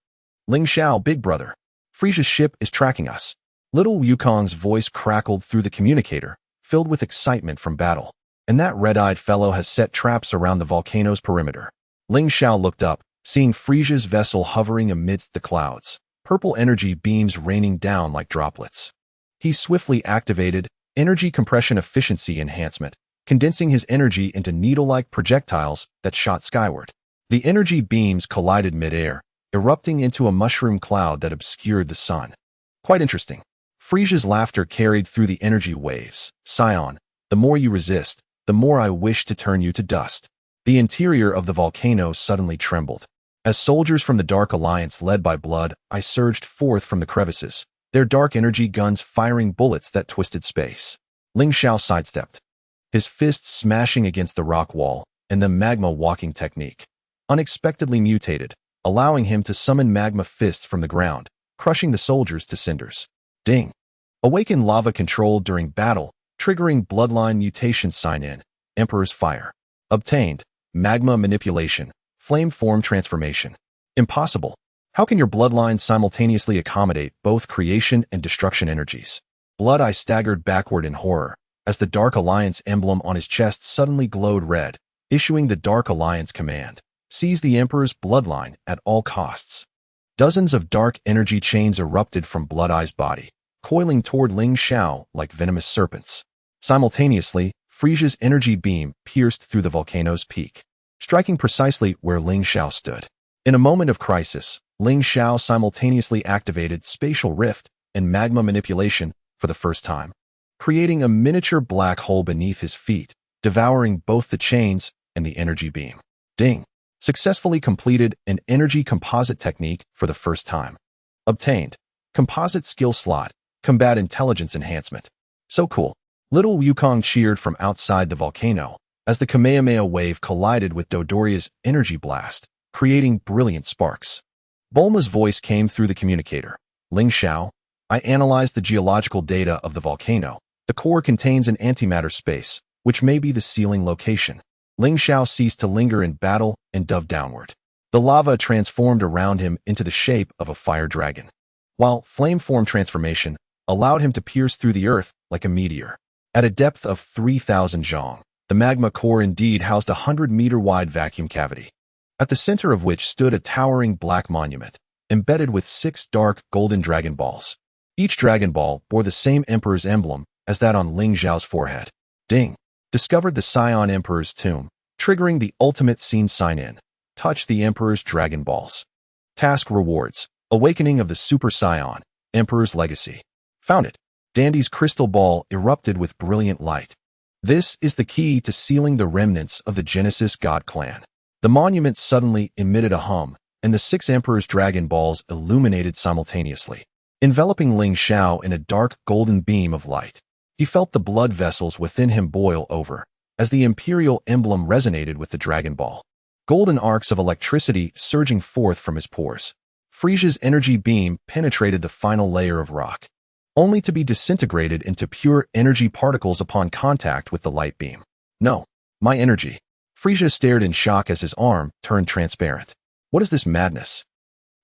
Ling Xiao, big brother. Frieza's ship is tracking us. Little Wukong's voice crackled through the communicator, filled with excitement from battle. And that red-eyed fellow has set traps around the volcano's perimeter. Ling Xiao looked up, seeing Frieza's vessel hovering amidst the clouds, purple energy beams raining down like droplets. He swiftly activated energy compression efficiency enhancement, condensing his energy into needle-like projectiles that shot skyward. The energy beams collided mid-air, erupting into a mushroom cloud that obscured the sun. Quite interesting. Frieza's laughter carried through the energy waves. Saiyan, the more you resist, the more I wish to turn you to dust. The interior of the volcano suddenly trembled. As soldiers from the Dark Alliance led by Blood, I surged forth from the crevices, their dark energy guns firing bullets that twisted space. Ling Xiao sidestepped, his fists smashing against the rock wall, and the magma walking technique unexpectedly mutated, allowing him to summon magma fists from the ground, crushing the soldiers to cinders. Ding. Awaken lava control during battle, triggering bloodline mutation sign-in. Emperor's fire. Obtained. Magma manipulation. Flame form transformation. Impossible. How can your bloodline simultaneously accommodate both creation and destruction energies? Blood Eye staggered backward in horror, as the Dark Alliance emblem on his chest suddenly glowed red, issuing the Dark Alliance command. Seize the Emperor's bloodline at all costs. Dozens of dark energy chains erupted from Blood Eye's body, coiling toward Ling Xiao like venomous serpents. Simultaneously, Frieza's energy beam pierced through the volcano's peak, striking precisely where Ling Xiao stood. In a moment of crisis, Ling Xiao simultaneously activated spatial rift and magma manipulation for the first time, creating a miniature black hole beneath his feet, devouring both the chains and the energy beam. Ding! Successfully completed an energy composite technique for the first time. Obtained. Composite skill slot, combat intelligence enhancement. So cool. Little Wukong cheered from outside the volcano as the Kamehameha wave collided with Dodoria's energy blast, creating brilliant sparks. Bulma's voice came through the communicator. Ling Xiao, I analyzed the geological data of the volcano. The core contains an antimatter space, which may be the sealing location. Ling Xiao ceased to linger in battle and dove downward. The lava transformed around him into the shape of a fire dragon, while flame form transformation allowed him to pierce through the earth like a meteor. At a depth of 3,000 zhong, the magma core indeed housed a 100-meter-wide vacuum cavity, at the center of which stood a towering black monument, embedded with 6 dark golden dragon balls. Each dragon ball bore the same emperor's emblem as that on Ling Xiao's forehead. Ding! Discovered the Saiyan Emperor's tomb, triggering the ultimate scene sign-in. Touch the Emperor's Dragon Balls. Task rewards. Awakening of the Super Saiyan, Emperor's Legacy. Found it. Dandy's crystal ball erupted with brilliant light. This is the key to sealing the remnants of the Genesis God clan. The monument suddenly emitted a hum, and the 6 Emperor's Dragon Balls illuminated simultaneously, enveloping Ling Xiao in a dark golden beam of light. He felt the blood vessels within him boil over, as the imperial emblem resonated with the Dragon Ball. Golden arcs of electricity surging forth from his pores. Frieza's energy beam penetrated the final layer of rock, only to be disintegrated into pure energy particles upon contact with the light beam. No, my energy. Frieza stared in shock as his arm turned transparent. What is this madness?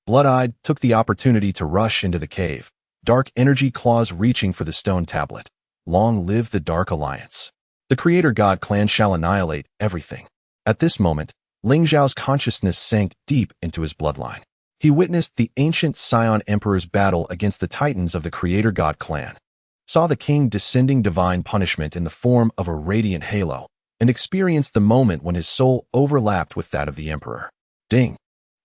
Blood-eyed took the opportunity to rush into the cave, dark energy claws reaching for the stone tablet. Long live the Dark Alliance. The Creator God clan shall annihilate everything. At this moment, Ling Xiao's consciousness sank deep into his bloodline. He witnessed the ancient Saiyan Emperor's battle against the titans of the Creator God clan, saw the king descending divine punishment in the form of a radiant halo, and experienced the moment when his soul overlapped with that of the Emperor. Ding!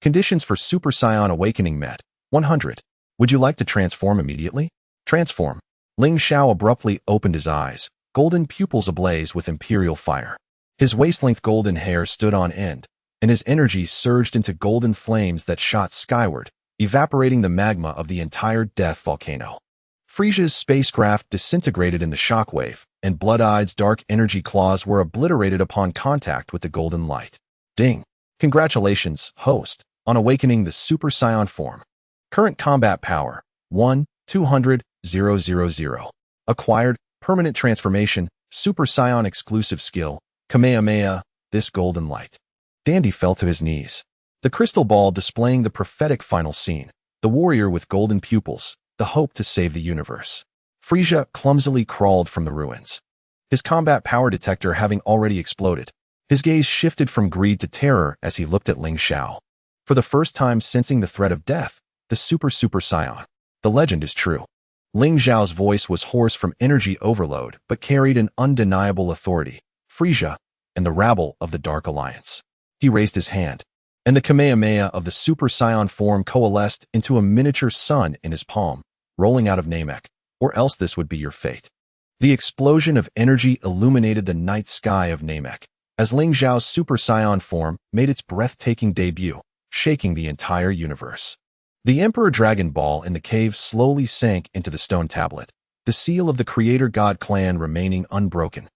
Conditions for Super Saiyan Awakening met. 100. Would you like to transform immediately? Transform. Ling Xiao abruptly opened his eyes, golden pupils ablaze with imperial fire. His waist-length golden hair stood on end, and his energy surged into golden flames that shot skyward, evaporating the magma of the entire death volcano. Frieza's spacecraft disintegrated in the shockwave, and Blood-Eye's dark energy claws were obliterated upon contact with the golden light. Ding! Congratulations, host, on awakening the Super Saiyan form. Current combat power, 1-200-000. Acquired, permanent transformation, Super Saiyan exclusive skill, Kamehameha, this golden light. Dandy fell to his knees. The crystal ball displaying the prophetic final scene, the warrior with golden pupils, the hope to save the universe. Frieza clumsily crawled from the ruins, his combat power detector having already exploded. His gaze shifted from greed to terror as he looked at Ling Xiao. For the first time sensing the threat of death, the Super Saiyan. The legend is true. Ling Xiao's voice was hoarse from energy overload, but carried an undeniable authority. Frieza and the rabble of the Dark Alliance. He raised his hand, and the Kamehameha of the Super Saiyan form coalesced into a miniature sun in his palm, rolling out of Namek, or else this would be your fate. The explosion of energy illuminated the night sky of Namek, as Ling Xiao's Super Saiyan form made its breathtaking debut, shaking the entire universe. The Emperor Dragon Ball in the cave slowly sank into the stone tablet, the seal of the Creator God clan remaining unbroken.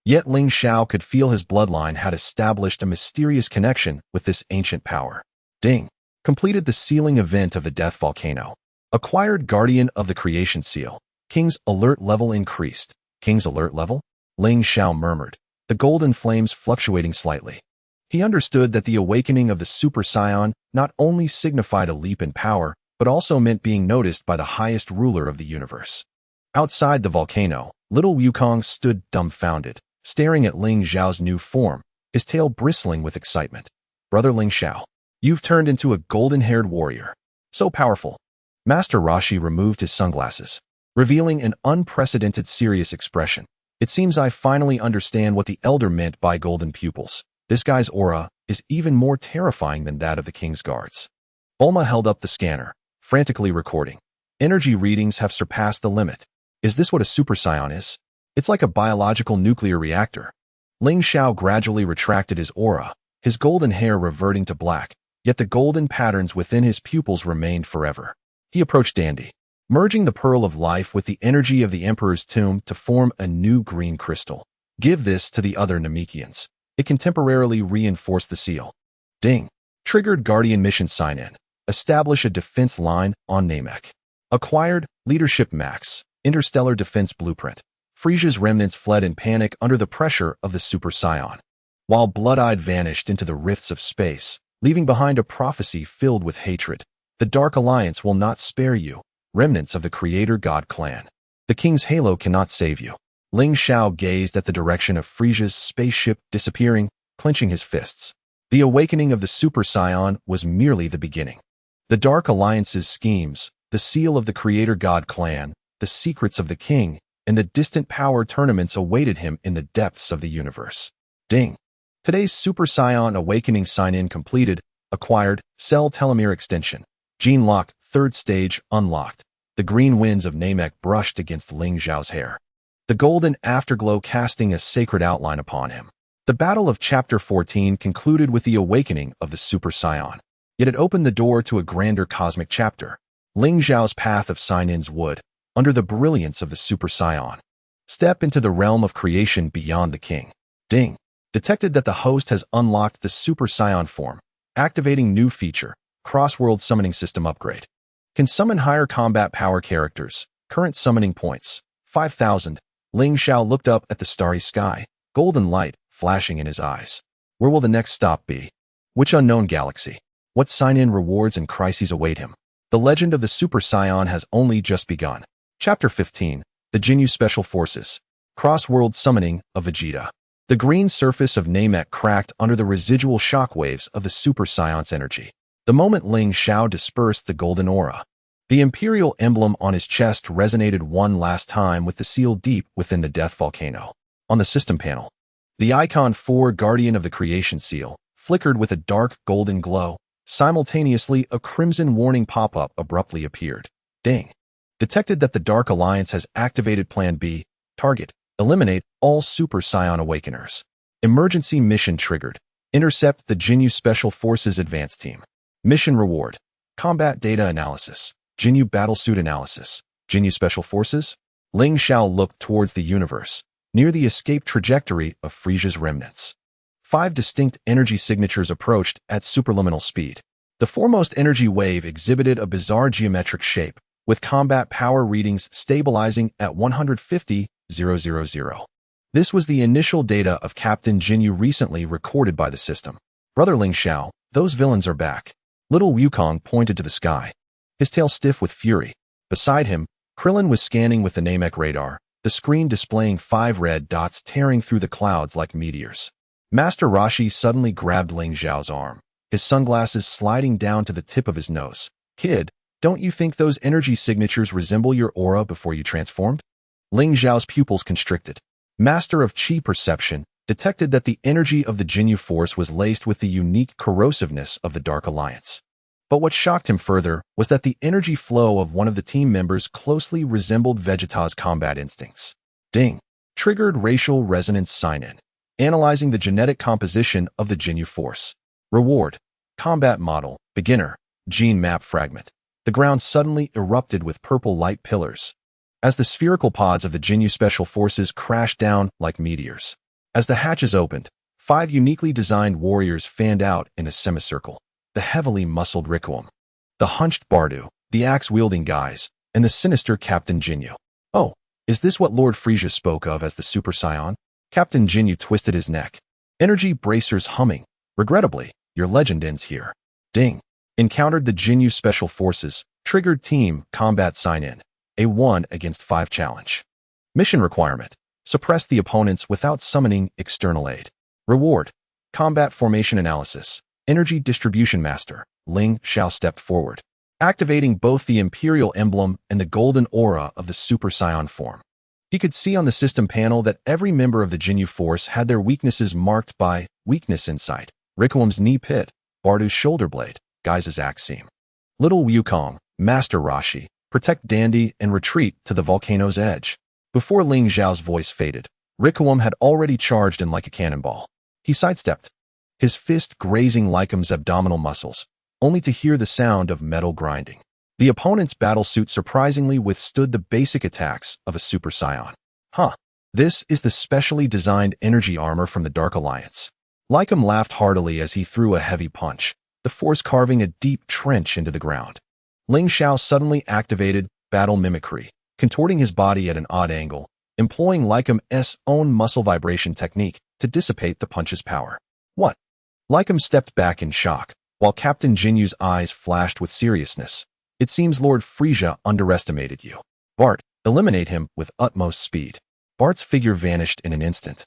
Yet Ling Xiao could feel his bloodline had established a mysterious connection with this ancient power. Ding! Completed the sealing event of the death volcano. Acquired Guardian of the Creation Seal. King's alert level increased. King's alert level? Ling Xiao murmured, the golden flames fluctuating slightly. He understood that the awakening of the Super Saiyan not only signified a leap in power, but also meant being noticed by the highest ruler of the universe. Outside the volcano, little Wukong stood dumbfounded, staring at Ling Xiao's new form, his tail bristling with excitement. Brother Ling Xiao, you've turned into a golden-haired warrior. So powerful. Master Roshi removed his sunglasses, revealing an unprecedented serious expression. It seems I finally understand what the Elder meant by golden pupils. This guy's aura is even more terrifying than that of the King's guards. Bulma held up the scanner, frantically recording. Energy readings have surpassed the limit. Is this what a Super Saiyan is? It's like a biological nuclear reactor. Ling Xiao gradually retracted his aura, his golden hair reverting to black, yet the golden patterns within his pupils remained forever. He approached Dandy, merging the pearl of life with the energy of the Emperor's tomb to form a new green crystal. Give this to the other Namekians. It can temporarily reinforce the seal. Ding. Triggered Guardian Mission Sign-In. Establish a defense line on Namek. Acquired Leadership Max. Interstellar Defense Blueprint. Frieza's remnants fled in panic under the pressure of the Super Saiyan, while Blood-Eyed vanished into the rifts of space, leaving behind a prophecy filled with hatred. The Dark Alliance will not spare you, remnants of the Creator God clan. The King's halo cannot save you. Ling Xiao gazed at the direction of Frieza's spaceship disappearing, clenching his fists. The awakening of the Super Saiyan was merely the beginning. The Dark Alliance's schemes, the seal of the Creator God clan, the secrets of the King, and the distant power tournaments awaited him in the depths of the universe. Ding. Today's Super Saiyan Awakening Sign-In completed. Acquired Cell Telomere Extension. Gene Lock, 3rd Stage, unlocked. The green winds of Namek brushed against Ling Xiao's hair, the golden afterglow casting a sacred outline upon him. The battle of Chapter 14 concluded with the awakening of the Super Saiyan, yet it opened the door to a grander cosmic chapter. Ling Xiao's path of sign-ins would, under the brilliance of the Super Saiyan, step into the realm of creation beyond the King. Ding. Detected that the host has unlocked the Super Saiyan form, activating new feature, cross-world summoning system upgrade. Can summon higher combat power characters. Current summoning points, 5,000. Ling Xiao looked up at the starry sky, golden light flashing in his eyes. Where will the next stop be? Which unknown galaxy? What sign-in rewards and crises await him? The legend of the Super Saiyan has only just begun. Chapter 15. The Jinyu Special Forces. Cross-world summoning of Vegeta. The green surface of Namek cracked under the residual shockwaves of the Super Saiyan's energy. The moment Ling Xiao dispersed the golden aura, the imperial emblem on his chest resonated one last time with the seal deep within the death volcano. On the system panel, the icon 4 Guardian of the Creation seal flickered with a dark golden glow. Simultaneously, a crimson warning pop-up abruptly appeared. Ding. Detected that the Dark Alliance has activated Plan B. Target. Eliminate all Super Saiyan Awakeners. Emergency mission triggered. Intercept the Jinyu Special Forces Advance Team. Mission reward. Combat data analysis. Jinyu battlesuit analysis. Jinyu Special Forces? Ling Xiao looked towards the universe, near the escape trajectory of Frieza's remnants. 5 distinct energy signatures approached at superluminal speed. The foremost energy wave exhibited a bizarre geometric shape, with combat power readings stabilizing at 150,000. This was the initial data of Captain Jinyu recently recorded by the system. Brother Ling Xiao, those villains are back. Little Wukong pointed to the sky, his tail stiff with fury. Beside him, Krillin was scanning with the Namek radar, the screen displaying 5 red dots tearing through the clouds like meteors. Master Roshi suddenly grabbed Ling Xiao's arm, his sunglasses sliding down to the tip of his nose. Kid, don't you think those energy signatures resemble your aura before you transformed? Ling Xiao's pupils constricted. Master of Qi Perception detected that the energy of the Jinyu Force was laced with the unique corrosiveness of the Dark Alliance. But what shocked him further was that the energy flow of one of the team members closely resembled Vegeta's combat instincts. Ding. Triggered Racial Resonance Sign-In. Analyzing the genetic composition of the Jinyu Force. Reward. Combat Model. Beginner. Gene Map Fragment. The ground suddenly erupted with purple light pillars, as the spherical pods of the Jinyu Special Forces crashed down like meteors. As the hatches opened, 5 uniquely designed warriors fanned out in a semicircle. The heavily muscled Rikuum, the hunched Bardu, the axe-wielding guys, and the sinister Captain Jinyu. Oh, is this what Lord Frieza spoke of as the Super Saiyan? Captain Jinyu twisted his neck, energy bracers humming. Regrettably, your legend ends here. Ding. Encountered the Jinyu Special Forces, triggered team, combat sign-in. A 1 against 5 challenge. Mission requirement. Suppress the opponents without summoning external aid. Reward. Combat formation analysis. Energy distribution master. Ling Xiao stepped forward, activating both the Imperial emblem and the golden aura of the Super Saiyan form. He could see on the system panel that every member of the Jinyu force had their weaknesses marked by weakness insight. Rikuam's knee pit, Bardu's shoulder blade, Gai's axe seam. Little Wukong, Master Roshi, protect Dandy and retreat to the volcano's edge. Before Ling Xiao's voice faded, Rikuam had already charged in like a cannonball. He sidestepped, his fist grazing Lycum's abdominal muscles, only to hear the sound of metal grinding. The opponent's battlesuit surprisingly withstood the basic attacks of a Super Saiyan. This is the specially designed energy armor from the Dark Alliance. Lycum laughed heartily as he threw a heavy punch, the force carving a deep trench into the ground. Ling Xiao suddenly activated battle mimicry, contorting his body at an odd angle, employing Lycum's own muscle vibration technique to dissipate the punch's power. What? Lycum stepped back in shock, while Captain Jinyu's eyes flashed with seriousness. It seems Lord Frieza underestimated you. Bart, eliminate him with utmost speed. Bart's figure vanished in an instant,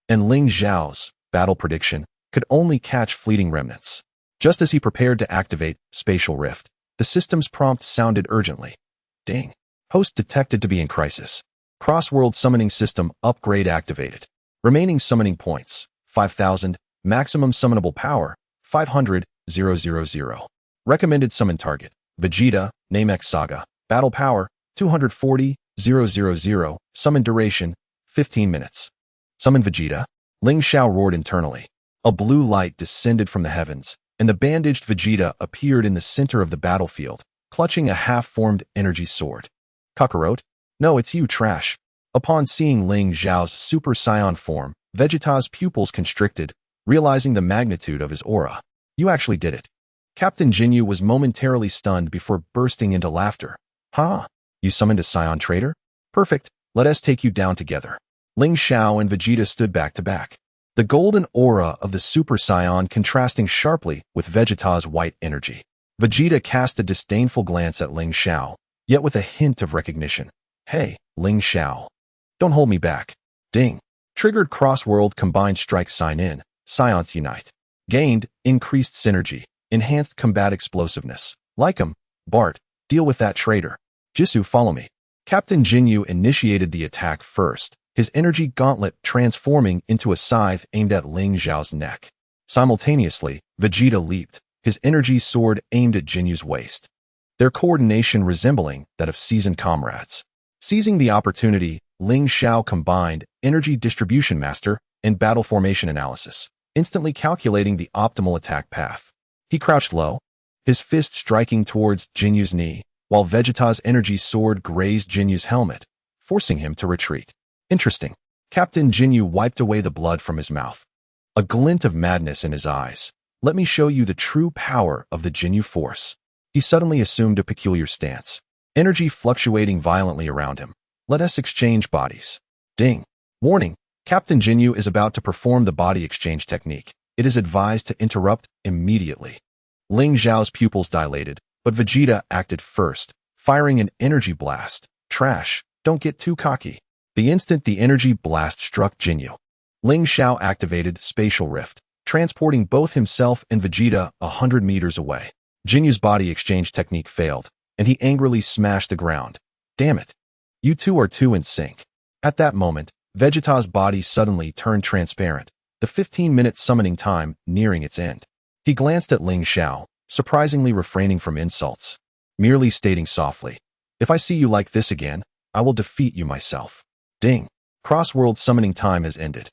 and Ling Xiao's battle prediction could only catch fleeting remnants. Just as he prepared to activate Spatial Rift, the system's prompt sounded urgently. Ding. Host detected to be in crisis. Cross-world summoning system upgrade activated. Remaining summoning points, 5,000. Maximum summonable power, 500,000. Recommended summon target, Vegeta, Namek Saga. Battle power, 240,000. Summon duration, 15 minutes. Summon Vegeta. Ling Xiao roared internally. A blue light descended from the heavens, and the bandaged Vegeta appeared in the center of the battlefield, clutching a half-formed energy sword. Kakarot? No, it's you, trash. Upon seeing Ling Xiao's Super Saiyan form, Vegeta's pupils constricted, realizing the magnitude of his aura. You actually did it. Captain Jinyu was momentarily stunned before bursting into laughter. You summoned a Saiyan traitor? Perfect, let us take you down together. Ling Xiao and Vegeta stood back to back, the golden aura of the Super Saiyan contrasting sharply with Vegeta's white energy. Vegeta cast a disdainful glance at Ling Xiao, yet with a hint of recognition. Hey, Ling Xiao. Don't hold me back. Ding. Triggered cross-world combined strike sign in. Science Unite. Gained increased synergy, enhanced combat explosiveness. Lycum, Bart, deal with that traitor. Jisoo, follow me. Captain Jinyu initiated the attack first, his energy gauntlet transforming into a scythe aimed at Ling Xiao's neck. Simultaneously, Vegeta leaped, his energy sword aimed at Jinyu's waist, their coordination resembling that of seasoned comrades. Seizing the opportunity, Ling Xiao combined Energy Distribution Master and Battle Formation Analysis, instantly calculating the optimal attack path. He crouched low, his fist striking towards Jinyu's knee, while Vegeta's energy sword grazed Jinyu's helmet, forcing him to retreat. Interesting. Captain Jinyu wiped away the blood from his mouth, a glint of madness in his eyes. Let me show you the true power of the Jinyu force. He suddenly assumed a peculiar stance, energy fluctuating violently around him. Let us exchange bodies. Ding. Warning. Captain Jinyu is about to perform the body exchange technique. It is advised to interrupt immediately. Ling Xiao's pupils dilated, but Vegeta acted first, firing an energy blast. Trash. Don't get too cocky. The instant the energy blast struck Jinyu, Ling Xiao activated Spatial Rift, transporting both himself and Vegeta 100 meters away. Jinyu's body exchange technique failed, and he angrily smashed the ground. Damn it. You two are too in sync. At that moment, Vegeta's body suddenly turned transparent, the 15-minute summoning time nearing its end. He glanced at Ling Xiao, surprisingly refraining from insults, merely stating softly, "If I see you like this again, I will defeat you myself." Ding. Cross-world summoning time has ended.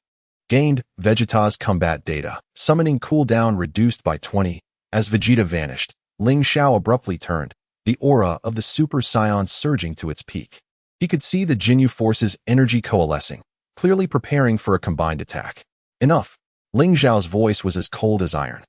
Gained Vegeta's combat data. Summoning cooldown reduced by 20. As Vegeta vanished, Ling Xiao abruptly turned, the aura of the Super Saiyan surging to its peak. He could see the Jinyu force's energy coalescing, clearly preparing for a combined attack. Enough. Ling Xiao's voice was as cold as iron,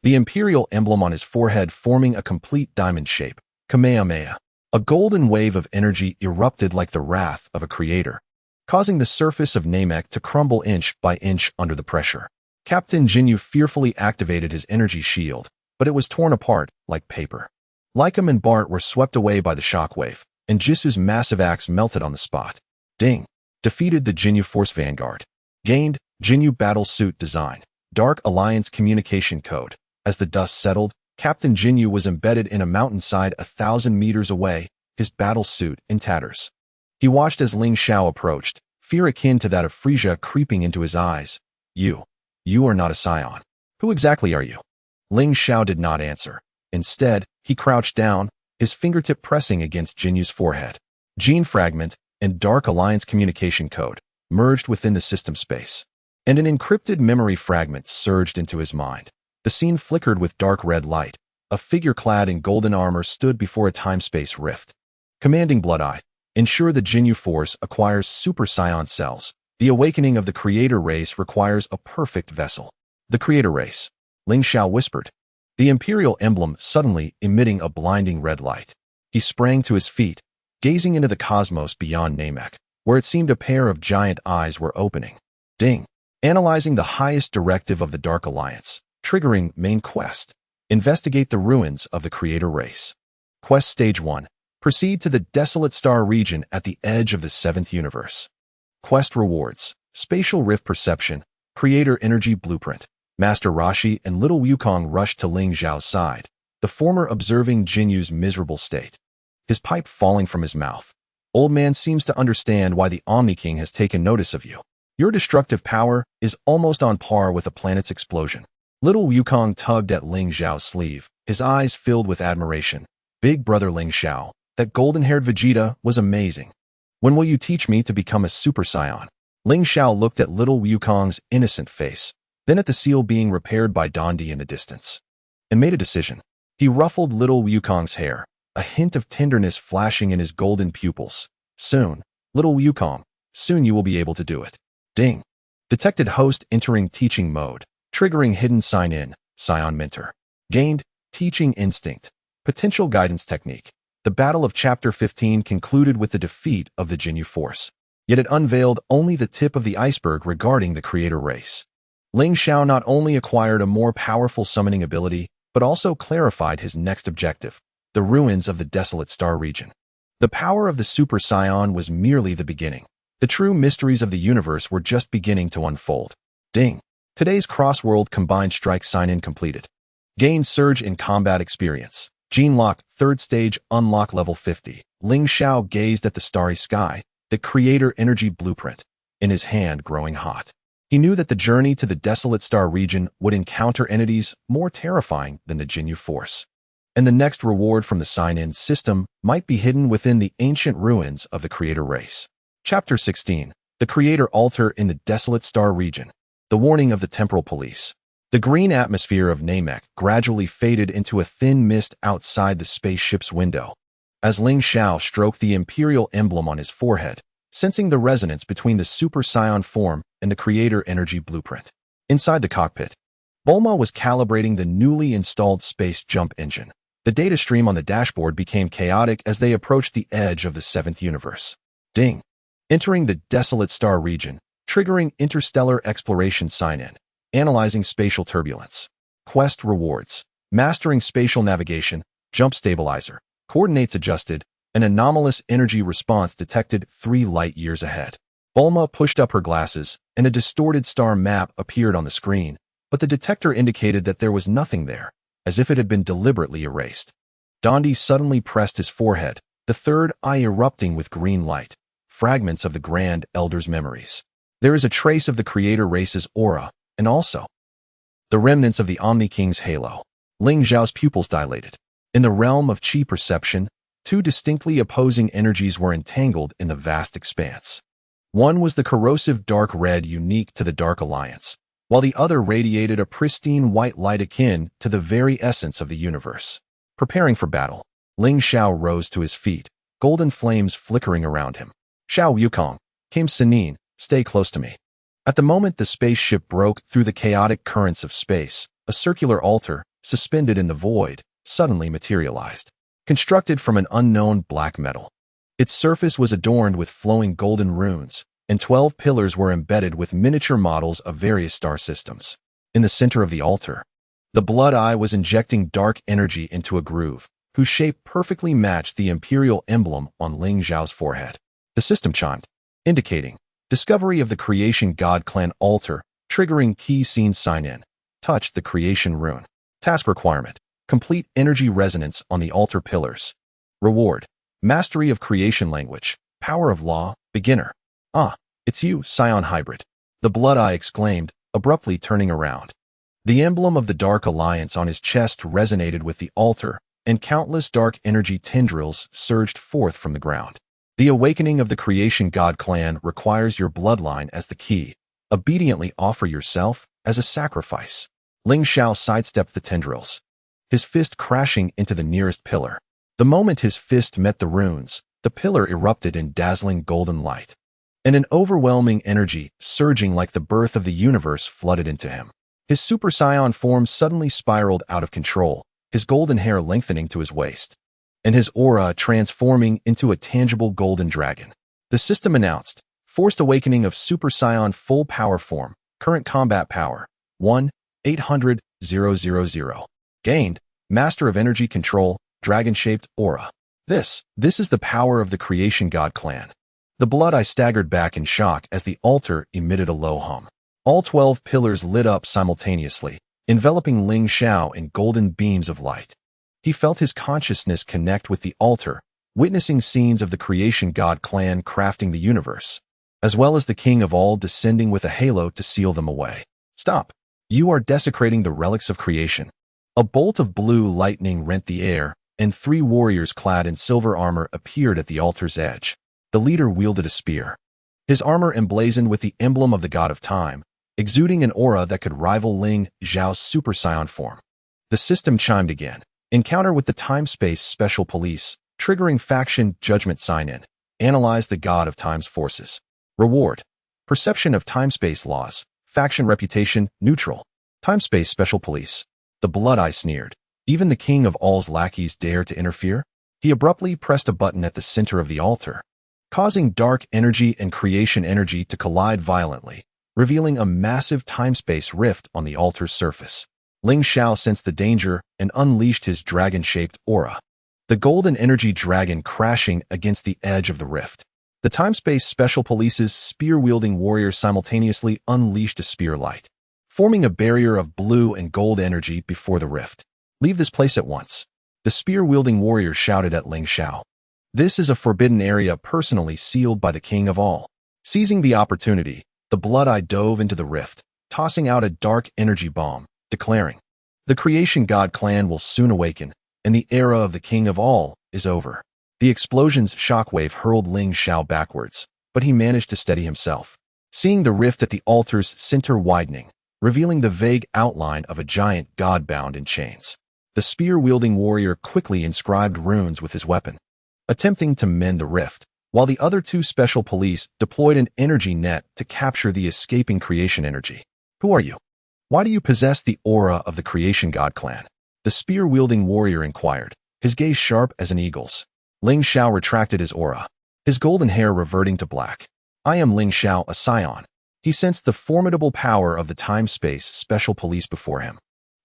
the imperial emblem on his forehead forming a complete diamond shape. Kamehameha. A golden wave of energy erupted like the wrath of a creator, causing the surface of Namek to crumble inch by inch under the pressure. Captain Jinyu fearfully activated his energy shield, but it was torn apart like paper. Lycum and Bart were swept away by the shockwave, and Jisoo's massive axe melted on the spot. Ding. Defeated the Jinyu Force Vanguard. Gained Jinyu Battle Suit Design. Dark Alliance Communication Code. As the dust settled, Captain Jinyu was embedded in a mountainside 1,000 meters away, his battle suit in tatters. He watched as Ling Xiao approached, fear akin to that of Frieza creeping into his eyes. You are not a Saiyan. Who exactly are you? Ling Xiao did not answer. Instead, he crouched down, his fingertip pressing against Jinyu's forehead. Gene fragment and Dark Alliance communication code merged within the system space, and an encrypted memory fragment surged into his mind. The scene flickered with dark red light. A figure clad in golden armor stood before a time-space rift. Commanding Blood Eye, ensure the Jinyu Force acquires Super Saiyan cells. The awakening of the Creator Race requires a perfect vessel. The Creator Race, Ling Xiao whispered, the Imperial emblem suddenly emitting a blinding red light. He sprang to his feet, gazing into the cosmos beyond Namek, where it seemed a pair of giant eyes were opening. Ding! Analyzing the highest directive of the Dark Alliance, triggering main quest. Investigate the ruins of the Creator Race. Quest Stage 1. Proceed to the Desolate Star region at the edge of the 7th universe. Quest Rewards. Spatial Rift Perception, Creator Energy Blueprint. Master Roshi and Little Wukong rushed to Ling Xiao's side, the former observing Jinyu's miserable state. His pipe falling from his mouth. Old man seems to understand why the Omni King has taken notice of you. Your destructive power is almost on par with a planet's explosion. Little Wukong tugged at Ling Xiao's sleeve, his eyes filled with admiration. Big brother Ling Xiao, that golden-haired Vegeta was amazing. When will you teach me to become a Super Saiyan? Ling Xiao looked at Little Wukong's innocent face, then at the seal being repaired by Dondi in the distance, and made a decision. He ruffled Little Wukong's hair, a hint of tenderness flashing in his golden pupils. Soon, Little Wukong, soon you will be able to do it. Ding! Detected host entering teaching mode, triggering hidden sign-in, Saiyan Mentor. Gained, teaching instinct, potential guidance technique. The battle of Chapter 15 concluded with the defeat of the Jinyu Force, yet it unveiled only the tip of the iceberg regarding the Creator Race. Ling Xiao not only acquired a more powerful summoning ability, but also clarified his next objective, the ruins of the Desolate Star region. The power of the Super Saiyan was merely the beginning. The true mysteries of the universe were just beginning to unfold. Ding! Today's cross-world combined strike sign-in completed. Gain surge in combat experience. Gene lock, 3rd stage, unlock level 50. Ling Xiao gazed at the starry sky, the Creator Energy Blueprint, in his hand growing hot. He knew that the journey to the Desolate Star region would encounter entities more terrifying than the Jinyu Force, and the next reward from the sign-in system might be hidden within the ancient ruins of the Creator Race. Chapter 16. The Creator Altar in the Desolate Star region. The warning of the Temporal Police. The green atmosphere of Namek gradually faded into a thin mist outside the spaceship's window, as Ling Xiao stroked the Imperial emblem on his forehead, sensing the resonance between the Super Saiyan form and the Creator Energy Blueprint. Inside the cockpit, Bulma was calibrating the newly installed space jump engine. The data stream on the dashboard became chaotic as they approached the edge of the 7th universe. Ding! Entering the Desolate Star region, triggering interstellar exploration sign-in. Analyzing spatial turbulence. Quest rewards. Mastering spatial navigation, jump stabilizer, coordinates adjusted, an anomalous energy response detected 3 light years ahead. Bulma pushed up her glasses, and a distorted star map appeared on the screen, but the detector indicated that there was nothing there, as if it had been deliberately erased. Dondi suddenly pressed his forehead, the third eye erupting with green light, fragments of the Grand Elder's memories. There is a trace of the Creator Race's aura, and also the remnants of the Omni King's halo. Ling Xiao's pupils dilated. In the realm of chi perception, 2 distinctly opposing energies were entangled in the vast expanse. One was the corrosive dark red unique to the Dark Alliance, while the other radiated a pristine white light akin to the very essence of the universe. Preparing for battle, Ling Xiao rose to his feet, golden flames flickering around him. Xiao Wukong, came Sanin, stay close to me. At the moment the spaceship broke through the chaotic currents of space, a circular altar, suspended in the void, suddenly materialized. Constructed from an unknown black metal. Its surface was adorned with flowing golden runes, and 12 pillars were embedded with miniature models of various star systems. In the center of the altar, the Blood Eye was injecting dark energy into a groove, whose shape perfectly matched the Imperial emblem on Ling Xiao's forehead. The system chimed, indicating discovery of the Creation God Clan altar, triggering key scene sign-in. Touch the Creation rune. Task requirement. Complete energy resonance on the altar pillars. Reward. Mastery of Creation language. Power of law, beginner. Ah, it's you, Saiyan hybrid. The Blood Eye exclaimed, abruptly turning around. The emblem of the Dark Alliance on his chest resonated with the altar, and countless dark energy tendrils surged forth from the ground. The awakening of the Creation God clan requires your bloodline as the key. Obediently offer yourself as a sacrifice. Ling Xiao sidestepped the tendrils, his fist crashing into the nearest pillar. The moment his fist met the runes, the pillar erupted in dazzling golden light, and an overwhelming energy, surging like the birth of the universe, flooded into him. His Super Saiyan form suddenly spiraled out of control, his golden hair lengthening to his waist, and his aura transforming into a tangible golden dragon. The system announced, Forced Awakening of Super Saiyan Full Power Form, Current Combat Power, 1-800-000. Gained, Master of Energy Control, Dragon-Shaped Aura. This is the power of the Creation God clan. The Blood Eye staggered back in shock as the altar emitted a low hum. All 12 pillars lit up simultaneously, enveloping Ling Xiao in golden beams of light. He felt his consciousness connect with the altar, witnessing scenes of the Creation God clan crafting the universe, as well as the King of All descending with a halo to seal them away. Stop! You are desecrating the relics of creation. A bolt of blue lightning rent the air, and 3 warriors clad in silver armor appeared at the altar's edge. The leader wielded a spear, his armor emblazoned with the emblem of the God of Time, exuding an aura that could rival Ling Xiao's Super Saiyan form. The system chimed again. Encounter with the Time-Space Special Police, triggering faction Judgment Sign-In. Analyze the God of Time's forces. Reward: Perception of Time-Space laws. Faction reputation, neutral. Time-Space Special Police. The Blood Eye sneered. Even the King of All's lackeys dare to interfere? He abruptly pressed a button at the center of the altar, causing dark energy and creation energy to collide violently, revealing a massive time-space rift on the altar's surface. Ling Xiao sensed the danger and unleashed his dragon-shaped aura, the golden energy dragon crashing against the edge of the rift. The Time-Space Special Police's spear-wielding warrior simultaneously unleashed a spear light, forming a barrier of blue and gold energy before the rift. Leave this place at once. The spear-wielding warrior shouted at Ling Xiao. This is a forbidden area personally sealed by the King of All. Seizing the opportunity, the Blood Eye dove into the rift, tossing out a dark energy bomb, declaring, The Creation God clan will soon awaken, and the era of the King of All is over. The explosion's shockwave hurled Ling Xiao backwards, but he managed to steady himself. Seeing the rift at the altar's center widening, revealing the vague outline of a giant god bound in chains, the spear-wielding warrior quickly inscribed runes with his weapon, attempting to mend the rift, while the other 2 special police deployed an energy net to capture the escaping creation energy. Who are you? Why do you possess the aura of the Creation God clan? The spear-wielding warrior inquired, his gaze sharp as an eagle's. Ling Xiao retracted his aura, his golden hair reverting to black. I am Ling Xiao, a Saiyan. He sensed the formidable power of the Time-Space Special Police before him,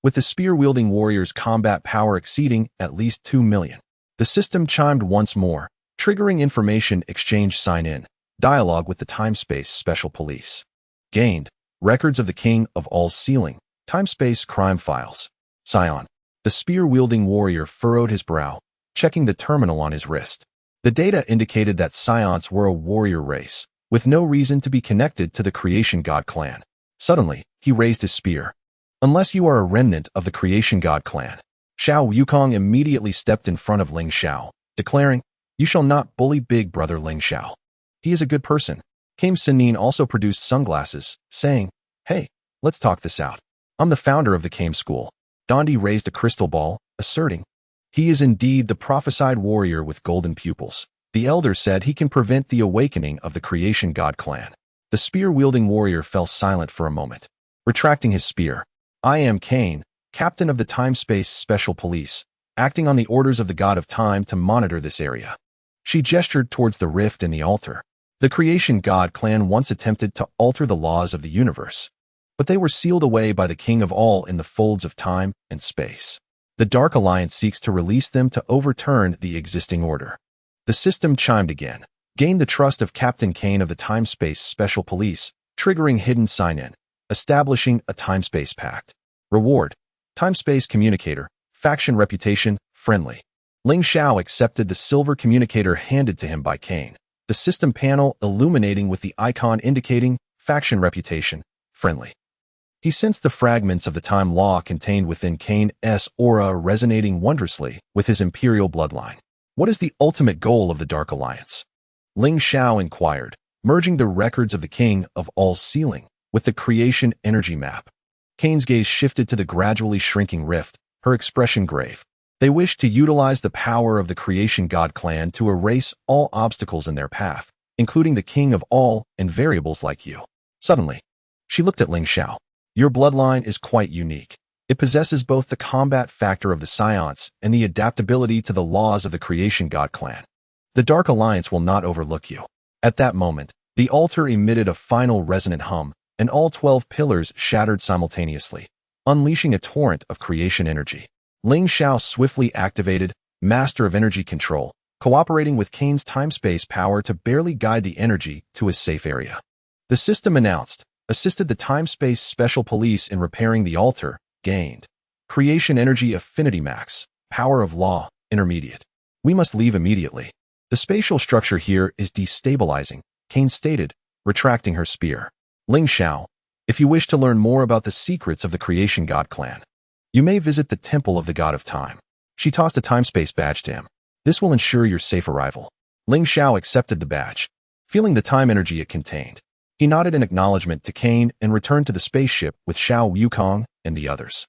with the spear-wielding warrior's combat power exceeding at least 2 million. The system chimed once more, triggering information exchange sign-in, dialogue with the Time-Space Special Police. Gained, records of the King of All's sealing, Time-Space crime files. Saiyan. The spear-wielding warrior furrowed his brow, checking the terminal on his wrist. The data indicated that Saiyans were a warrior race, with no reason to be connected to the Creation God clan. Suddenly, he raised his spear. Unless you are a remnant of the Creation God clan. Xiao Wukong immediately stepped in front of Ling Xiao, declaring, You shall not bully big brother Ling Xiao. He is a good person. Kame Sinin also produced sunglasses, saying, Hey, let's talk this out. I'm the founder of the Kame school. Dondi raised a crystal ball, asserting, He is indeed the prophesied warrior with golden pupils. The elder said he can prevent the awakening of the Creation God clan. The spear-wielding warrior fell silent for a moment, retracting his spear. I am Kane, captain of the Time-Space Special Police, acting on the orders of the God of Time to monitor this area. She gestured towards the rift in the altar. The Creation God clan once attempted to alter the laws of the universe, but they were sealed away by the King of All in the folds of time and space. The Dark Alliance seeks to release them to overturn the existing order. The system chimed again, gained the trust of Captain Kane of the Time-Space Special Police, triggering hidden sign-in, establishing a time-space pact. Reward: Time-Space Communicator, faction reputation, friendly. Ling Xiao accepted the silver communicator handed to him by Kane, the system panel illuminating with the icon indicating faction reputation, friendly. He sensed the fragments of the time law contained within Kane's aura resonating wondrously with his imperial bloodline. What is the ultimate goal of the Dark Alliance? Ling Xiao inquired, merging the records of the King of All sealing with the creation energy map. Kane's gaze shifted to the gradually shrinking rift, her expression grave. They wished to utilize the power of the Creation God clan to erase all obstacles in their path, including the King of All and variables like you. Suddenly, she looked at Ling Xiao. Your bloodline is quite unique. It possesses both the combat factor of the Science and the adaptability to the laws of the Creation God clan. The Dark Alliance will not overlook you. At that moment, the altar emitted a final resonant hum, and all 12 pillars shattered simultaneously, unleashing a torrent of creation energy. Ling Xiao swiftly activated Master of Energy Control, cooperating with Kane's time-space power to barely guide the energy to his safe area. The system announced, assisted the time-space special police in repairing the altar, gained. Creation Energy Affinity Max, Power of Law, Intermediate. We must leave immediately. The spatial structure here is destabilizing, Kane stated, retracting her spear. Ling Xiao, if you wish to learn more about the secrets of the Creation God clan, you may visit the Temple of the God of Time. She tossed a time-space badge to him. This will ensure your safe arrival. Ling Xiao accepted the badge, feeling the time energy it contained. He nodded in acknowledgement to Kane and returned to the spaceship with Xiao Wukong and the others.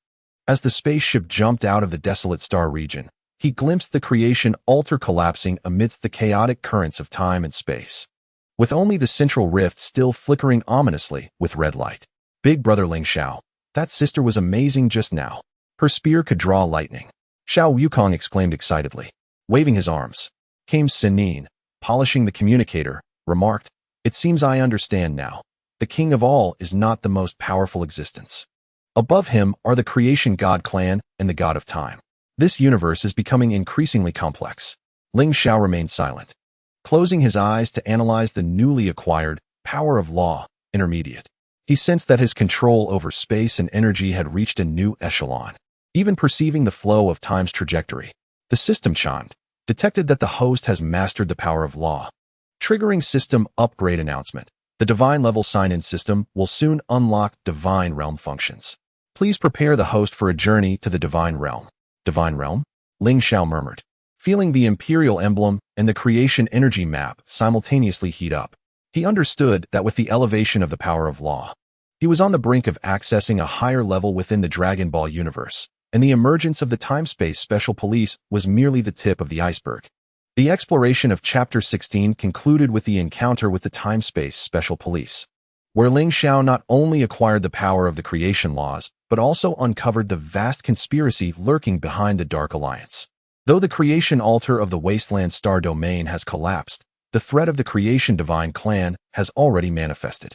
As the spaceship jumped out of the desolate star region, he glimpsed the creation altar collapsing amidst the chaotic currents of time and space, with only the central rift still flickering ominously with red light. Big brother Ling Xiao, that sister was amazing just now. Her spear could draw lightning. Xiao Wukong exclaimed excitedly. Waving his arms, came Sinin, polishing the communicator, remarked, "It seems I understand now. The King of All is not the most powerful existence. Above him are the Creation God clan and the God of Time. This universe is becoming increasingly complex." Ling Xiao remained silent, closing his eyes to analyze the newly acquired Power of Law, Intermediate. He sensed that his control over space and energy had reached a new echelon. Even perceiving the flow of time's trajectory, the system chimed, detected that the host has mastered the power of law. Triggering system upgrade announcement. The divine level sign-in system will soon unlock divine realm functions. Please prepare the host for a journey to the divine realm. Divine realm? Ling Xiao murmured, feeling the imperial emblem and the creation energy map simultaneously heat up. He understood that with the elevation of the power of law, he was on the brink of accessing a higher level within the Dragon Ball universe, and the emergence of the time-space special police was merely the tip of the iceberg. The exploration of Chapter 16 concluded with the encounter with the time-space special police, where Ling Xiao not only acquired the power of the creation laws, but also uncovered the vast conspiracy lurking behind the Dark Alliance. Though the creation altar of the Wasteland Star Domain has collapsed, the threat of the Creation Divine Clan has already manifested,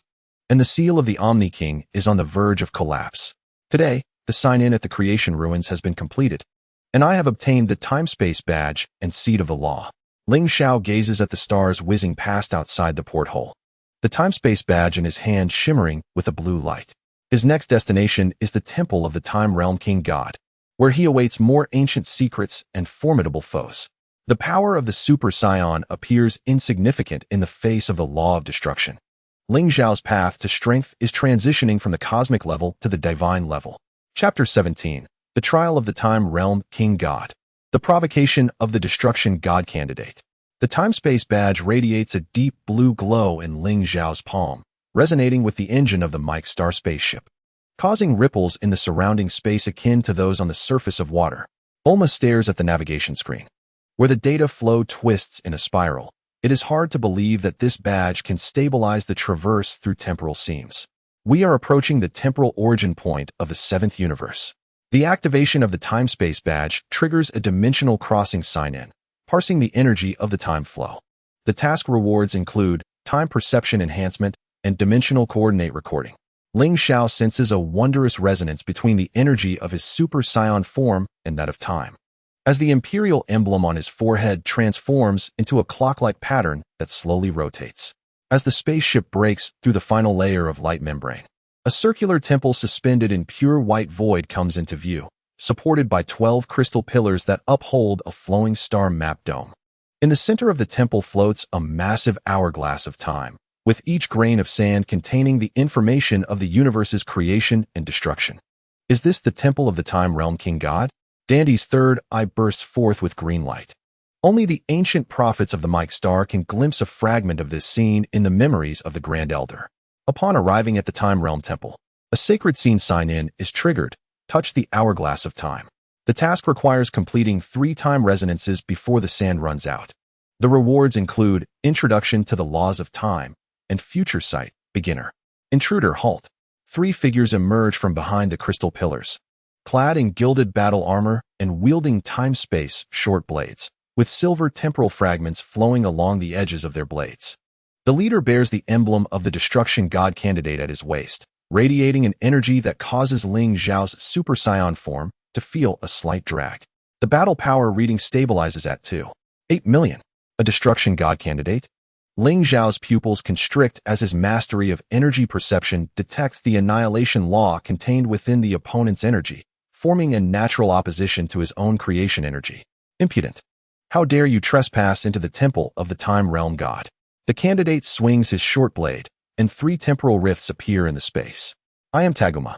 and the seal of the Omni King is on the verge of collapse. Today, the sign-in at the Creation Ruins has been completed, and I have obtained the Time-Space Badge and Seed of the Law. Ling Xiao gazes at the stars whizzing past outside the porthole, the Time-Space Badge in his hand shimmering with a blue light. His next destination is the Temple of the Time Realm King God, where he awaits more ancient secrets and formidable foes. The power of the Super Saiyan appears insignificant in the face of the law of destruction. Ling Xiao's path to strength is transitioning from the cosmic level to the divine level. Chapter 17. The Trial of the Time Realm King God. The Provocation of the Destruction God Candidate. The Time-Space Badge radiates a deep blue glow in Ling Xiao's palm, resonating with the engine of the Mike Star spaceship, causing ripples in the surrounding space akin to those on the surface of water. Bulma stares at the navigation screen, where the data flow twists in a spiral. It is hard to believe that this badge can stabilize the traverse through temporal seams. We are approaching the temporal origin point of the 7th universe. The activation of the Time-Space Badge triggers a dimensional crossing sign-in, parsing the energy of the time flow. The task rewards include time perception enhancement and dimensional coordinate recording. Ling Xiao senses a wondrous resonance between the energy of his Super Saiyan form and that of time, as the imperial emblem on his forehead transforms into a clock-like pattern that slowly rotates. As the spaceship breaks through the final layer of light membrane, a circular temple suspended in pure white void comes into view, supported by 12 crystal pillars that uphold a flowing star-map dome. In the center of the temple floats a massive hourglass of time, with each grain of sand containing the information of the universe's creation and destruction. Is this the temple of the Time Realm King God? Dandy's third eye bursts forth with green light. Only the ancient prophets of the Mike Star can glimpse a fragment of this scene in the memories of the Grand Elder. Upon arriving at the Time Realm Temple, a sacred scene sign-in is triggered. Touch the hourglass of time. The task requires completing 3 time resonances before the sand runs out. The rewards include Introduction to the Laws of Time and Future Sight, Beginner. Intruder, halt. 3 figures emerge from behind the crystal pillars, clad in gilded battle armor and wielding time-space short blades, with silver temporal fragments flowing along the edges of their blades. The leader bears the emblem of the Destruction God candidate at his waist, radiating an energy that causes Ling Xiao's Super Saiyan form to feel a slight drag. The battle power reading stabilizes at 2.8 million. A Destruction God candidate? Ling Xiao's pupils constrict as his mastery of energy perception detects the annihilation law contained within the opponent's energy, forming a natural opposition to his own creation energy. Impudent. How dare you trespass into the temple of the Time Realm God? The candidate swings his short blade, and 3 temporal rifts appear in the space. I am Taguma,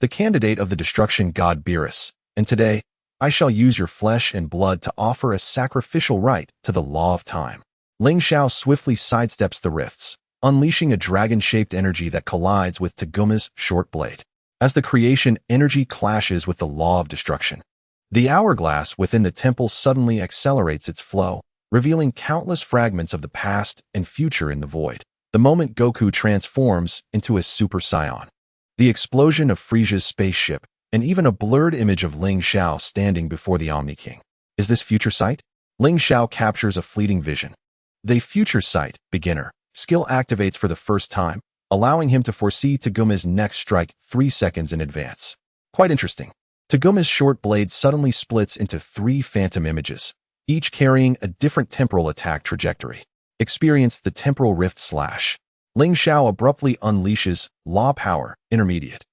the candidate of the Destruction God Beerus, and today, I shall use your flesh and blood to offer a sacrificial rite to the law of time. Ling Xiao swiftly sidesteps the rifts, unleashing a dragon-shaped energy that collides with Taguma's short blade. As the creation energy clashes with the law of destruction, the hourglass within the temple suddenly accelerates its flow, revealing countless fragments of the past and future in the void. The moment Goku transforms into a Super Saiyan, the explosion of Frieza's spaceship, and even a blurred image of Ling Xiao standing before the Omni King. Is this future sight? Ling Xiao captures a fleeting vision. The future sight, beginner, skill activates for the first time, allowing him to foresee Taguma's next strike 3 seconds in advance. Quite interesting. Taguma's short blade suddenly splits into 3 phantom images, each carrying a different temporal attack trajectory. Experience the temporal rift slash. Ling Xiao abruptly unleashes Law Power, Intermediate,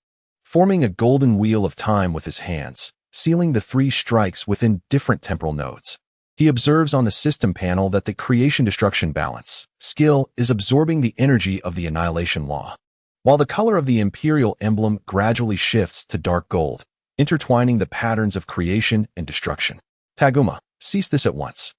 forming a golden wheel of time with his hands, sealing the 3 strikes within different temporal nodes. He observes on the system panel that the creation-destruction balance skill is absorbing the energy of the annihilation law, while the color of the imperial emblem gradually shifts to dark gold, intertwining the patterns of creation and destruction. Taguma, cease this at once.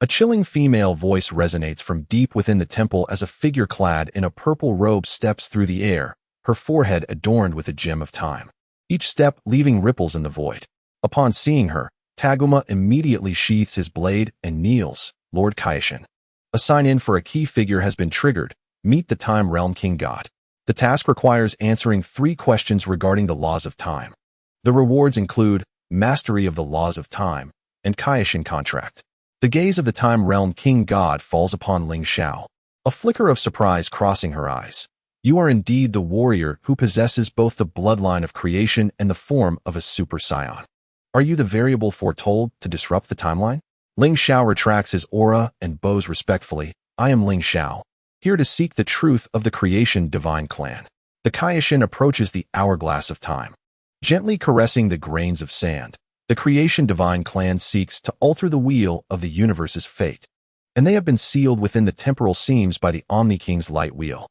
A chilling female voice resonates from deep within the temple as a figure clad in a purple robe steps through the air, her forehead adorned with a gem of time, each step leaving ripples in the void. Upon seeing her, Taguma immediately sheaths his blade and kneels. Lord Kaishin. A sign-in for a key figure has been triggered. Meet the Time Realm King God. The task requires answering 3 questions regarding the laws of time. The rewards include Mastery of the Laws of Time and Kaishin Contract. The gaze of the Time Realm King God falls upon Ling Xiao, a flicker of surprise crossing her eyes. You are indeed the warrior who possesses both the bloodline of creation and the form of a Super Saiyan. Are you the variable foretold to disrupt the timeline? Ling Xiao retracts his aura and bows respectfully. I am Ling Xiao, here to seek the truth of the creation divine clan. The Kaishin approaches the hourglass of time, gently caressing the grains of sand. The creation divine clan seeks to alter the wheel of the universe's fate, and they have been sealed within the temporal seams by the Omni King's light wheel.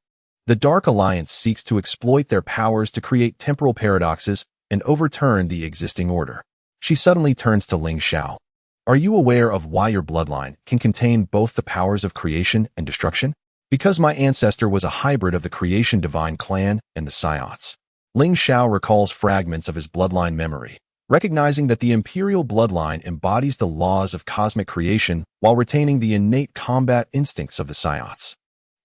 The Dark Alliance seeks to exploit their powers to create temporal paradoxes and overturn the existing order. She suddenly turns to Ling Xiao. Are you aware of why your bloodline can contain both the powers of creation and destruction? Because my ancestor was a hybrid of the creation divine clan and the Saiyans. Ling Xiao recalls fragments of his bloodline memory, recognizing that the imperial bloodline embodies the laws of cosmic creation while retaining the innate combat instincts of the Saiyans.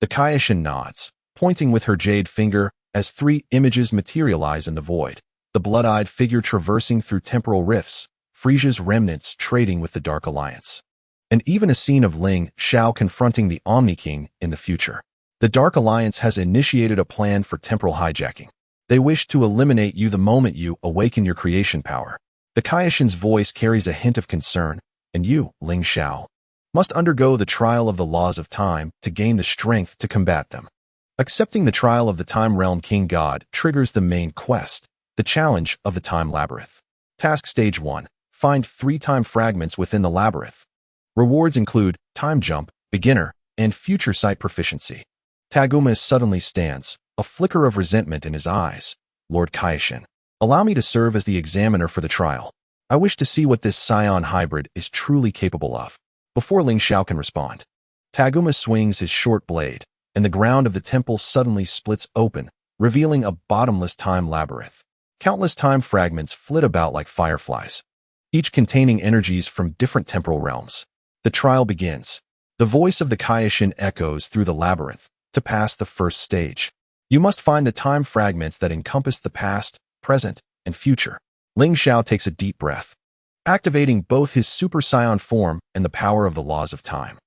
The Kaishin nods, pointing with her jade finger as 3 images materialize in the void. The blood-eyed figure traversing through temporal rifts, Frieza's remnants trading with the Dark Alliance, and even a scene of Ling Xiao confronting the Omni King in the future. The Dark Alliance has initiated a plan for temporal hijacking. They wish to eliminate you the moment you awaken your creation power. The Kaishin's voice carries a hint of concern, and you, Ling Xiao, must undergo the trial of the laws of time to gain the strength to combat them. Accepting the trial of the Time Realm King God triggers the main quest, the challenge of the Time Labyrinth. Task Stage 1. Find 3 time fragments within the labyrinth. Rewards include time jump, beginner, and future sight proficiency. Taguma suddenly stands, a flicker of resentment in his eyes. Lord Kaishin, allow me to serve as the examiner for the trial. I wish to see what this Saiyan hybrid is truly capable of. Before Ling Xiao can respond, Taguma swings his short blade, and the ground of the temple suddenly splits open, revealing a bottomless time labyrinth. Countless time fragments flit about like fireflies, each containing energies from different temporal realms. The trial begins. The voice of the Kaishin echoes through the labyrinth. To pass the first stage, you must find the time fragments that encompass the past, present, and future. Ling Xiao takes a deep breath, activating both his Super Saiyan form and the power of the laws of time.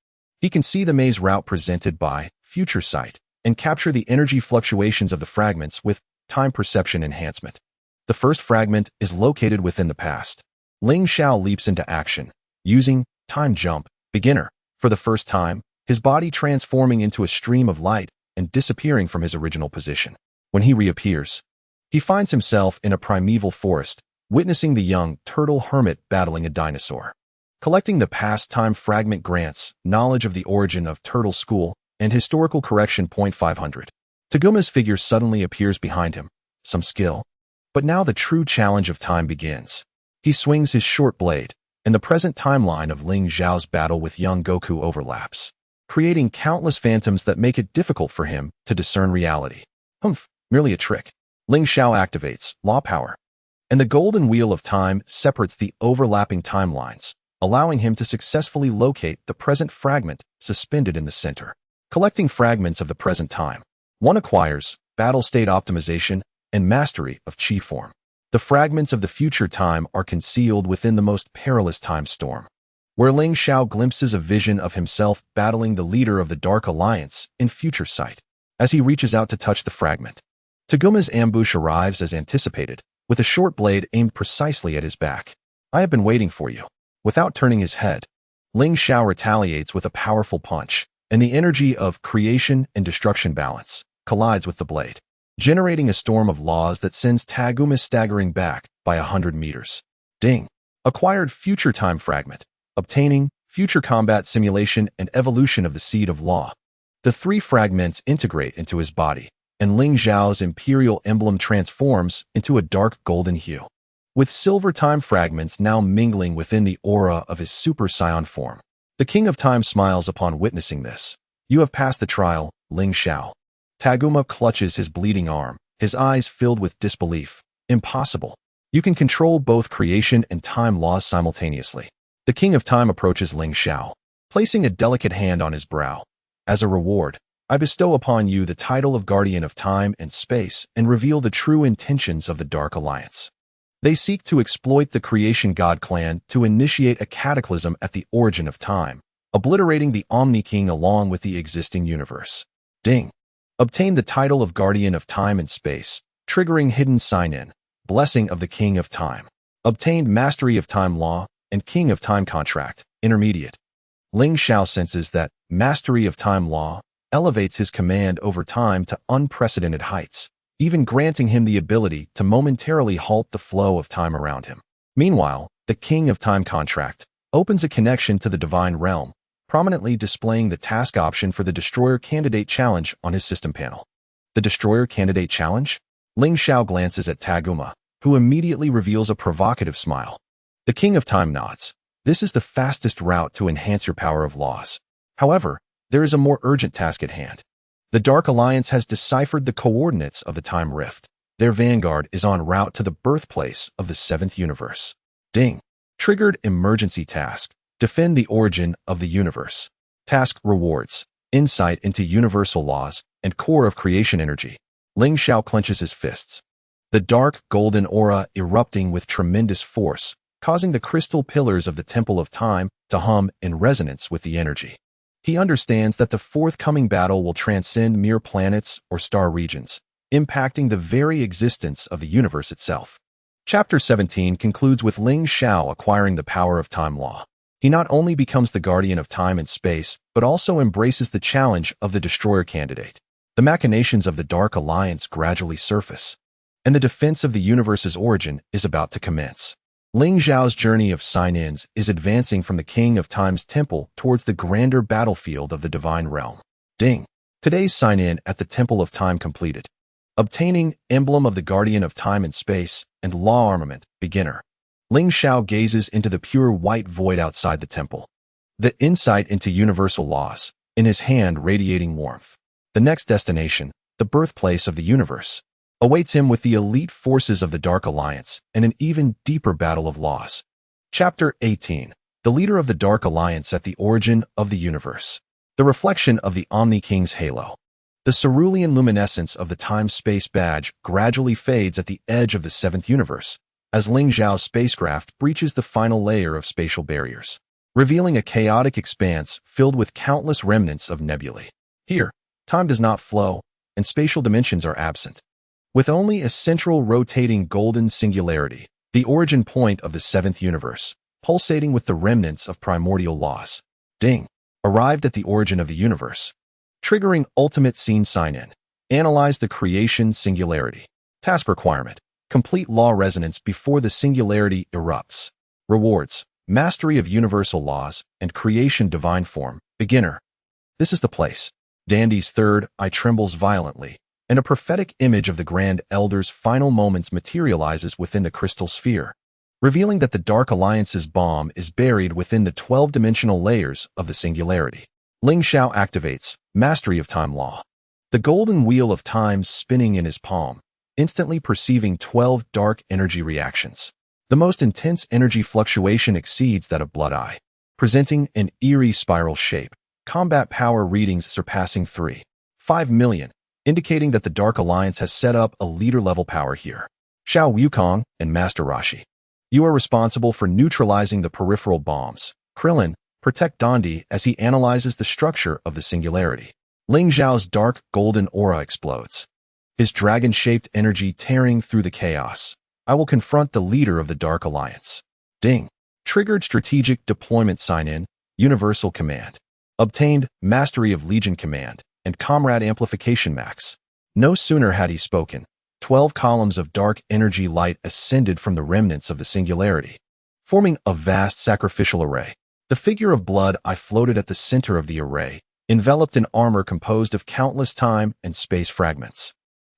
He can see the maze route presented by Future Sight and capture the energy fluctuations of the fragments with Time Perception Enhancement. The first fragment is located within the past. Ling Xiao leaps into action, using Time Jump, Beginner, for the first time, his body transforming into a stream of light and disappearing from his original position. When he reappears, he finds himself in a primeval forest, witnessing the young turtle hermit battling a dinosaur. Collecting the past time fragment grants knowledge of the origin of Turtle School and historical correction. 500. Taguma's figure suddenly appears behind him, some skill. But now the true challenge of time begins. He swings his short blade, and the present timeline of Ling Xiao's battle with young Goku overlaps, creating countless phantoms that make it difficult for him to discern reality. Merely a trick. Ling Xiao activates Law Power, and the golden wheel of time separates the overlapping timelines, allowing him to successfully locate the present fragment suspended in the center. Collecting fragments of the present time, one acquires Battle State Optimization and Mastery of Chi Form. The fragments of the future time are concealed within the most perilous time storm, where Ling Xiao glimpses a vision of himself battling the leader of the Dark Alliance in Future Sight. As he reaches out to touch the fragment, Taguma's ambush arrives as anticipated, with a short blade aimed precisely at his back. I have been waiting for you. Without turning his head, Ling Xiao retaliates with a powerful punch, and the energy of creation and destruction balance collides with the blade, generating a storm of laws that sends Taguma staggering back by 100 meters. Ding! Acquired Future Time Fragment, obtaining Future Combat Simulation and Evolution of the Seed of Law. The three fragments integrate into his body, and Ling Xiao's Imperial Emblem transforms into a dark golden hue, with silver time fragments now mingling within the aura of his Super Saiyan form. The King of Time smiles upon witnessing this. You have passed the trial, Ling Xiao. Taguma clutches his bleeding arm, his eyes filled with disbelief. Impossible. You can control both creation and time laws simultaneously. The King of Time approaches Ling Xiao, placing a delicate hand on his brow. As a reward, I bestow upon you the title of Guardian of Time and Space and reveal the true intentions of the Dark Alliance. They seek to exploit the Creation God Clan to initiate a cataclysm at the origin of time, obliterating the Omni King along with the existing universe. Ding! Obtain the title of Guardian of Time and Space, triggering hidden sign-in, Blessing of the King of Time. Obtained Mastery of Time Law and King of Time Contract, Intermediate. Ling Xiao senses that Mastery of Time Law elevates his command over time to unprecedented heights, even granting him the ability to momentarily halt the flow of time around him. Meanwhile, the King of Time Contract opens a connection to the Divine Realm, prominently displaying the task option for the Destroyer Candidate Challenge on his system panel. The Destroyer Candidate Challenge? Ling Xiao glances at Taguma, who immediately reveals a provocative smile. The King of Time nods. This is the fastest route to enhance your power of laws. However, there is a more urgent task at hand. The Dark Alliance has deciphered the coordinates of the Time Rift. Their vanguard is en route to the birthplace of the Seventh Universe. Ding! Triggered Emergency Task. Defend the origin of the universe. Task rewards insight into universal laws and core of creation energy. Ling Xiao clenches his fists, the dark golden aura erupting with tremendous force, causing the crystal pillars of the Temple of Time to hum in resonance with the energy. He understands that the forthcoming battle will transcend mere planets or star regions, impacting the very existence of the universe itself. Chapter 17 concludes with Ling Xiao acquiring the power of time law. He not only becomes the guardian of time and space, but also embraces the challenge of the Destroyer Candidate. The machinations of the Dark Alliance gradually surface, and the defense of the universe's origin is about to commence. Ling Xiao's journey of sign-ins is advancing from the King of Time's temple towards the grander battlefield of the divine realm. Ding. Today's sign-in at the Temple of Time completed. Obtaining Emblem of the Guardian of Time and Space and Law Armament, Beginner. Ling Xiao gazes into the pure white void outside the temple. The insight into universal laws, in his hand radiating warmth. The next destination, the birthplace of the universe, awaits him with the elite forces of the Dark Alliance and an even deeper battle of laws. Chapter 18. The leader of the Dark Alliance at the origin of the universe. The reflection of the Omni King's halo. The cerulean luminescence of the time-space badge gradually fades at the edge of the seventh universe, as Ling Xiao's spacecraft breaches the final layer of spatial barriers, revealing a chaotic expanse filled with countless remnants of nebulae. Here, time does not flow, and spatial dimensions are absent. With only a central rotating golden singularity, the origin point of the seventh universe, pulsating with the remnants of primordial laws. Ding. Arrived at the origin of the universe. Triggering ultimate scene sign-in. Analyze the creation singularity. Task requirement. Complete law resonance before the singularity erupts. Rewards. Mastery of universal laws and creation divine form. Beginner. This is the place. Dandy's third eye trembles violently, and a prophetic image of the Grand Elder's final moments materializes within the crystal sphere, revealing that the Dark Alliance's bomb is buried within the 12-dimensional layers of the singularity. Ling Xiao activates Mastery of Time Law. The golden wheel of time spinning in his palm, instantly perceiving 12 dark energy reactions. The most intense energy fluctuation exceeds that of Blood Eye, presenting an eerie spiral shape. Combat power readings surpassing 3.5 million, indicating that the Dark Alliance has set up a leader-level power here. Xiao Wukong and Master Roshi. You are responsible for neutralizing the peripheral bombs. Krillin, protect Dandy as he analyzes the structure of the singularity. Ling Xiao's dark golden aura explodes, his dragon-shaped energy tearing through the chaos. I will confront the leader of the Dark Alliance. Ding. Triggered strategic deployment sign-in, universal command. Obtained Mastery of Legion Command and Comrade Amplification Max. No sooner had he spoken, 12 columns of dark energy light ascended from the remnants of the singularity, forming a vast sacrificial array. The figure of Blood Eye floated at the center of the array, enveloped in armor composed of countless time and space fragments.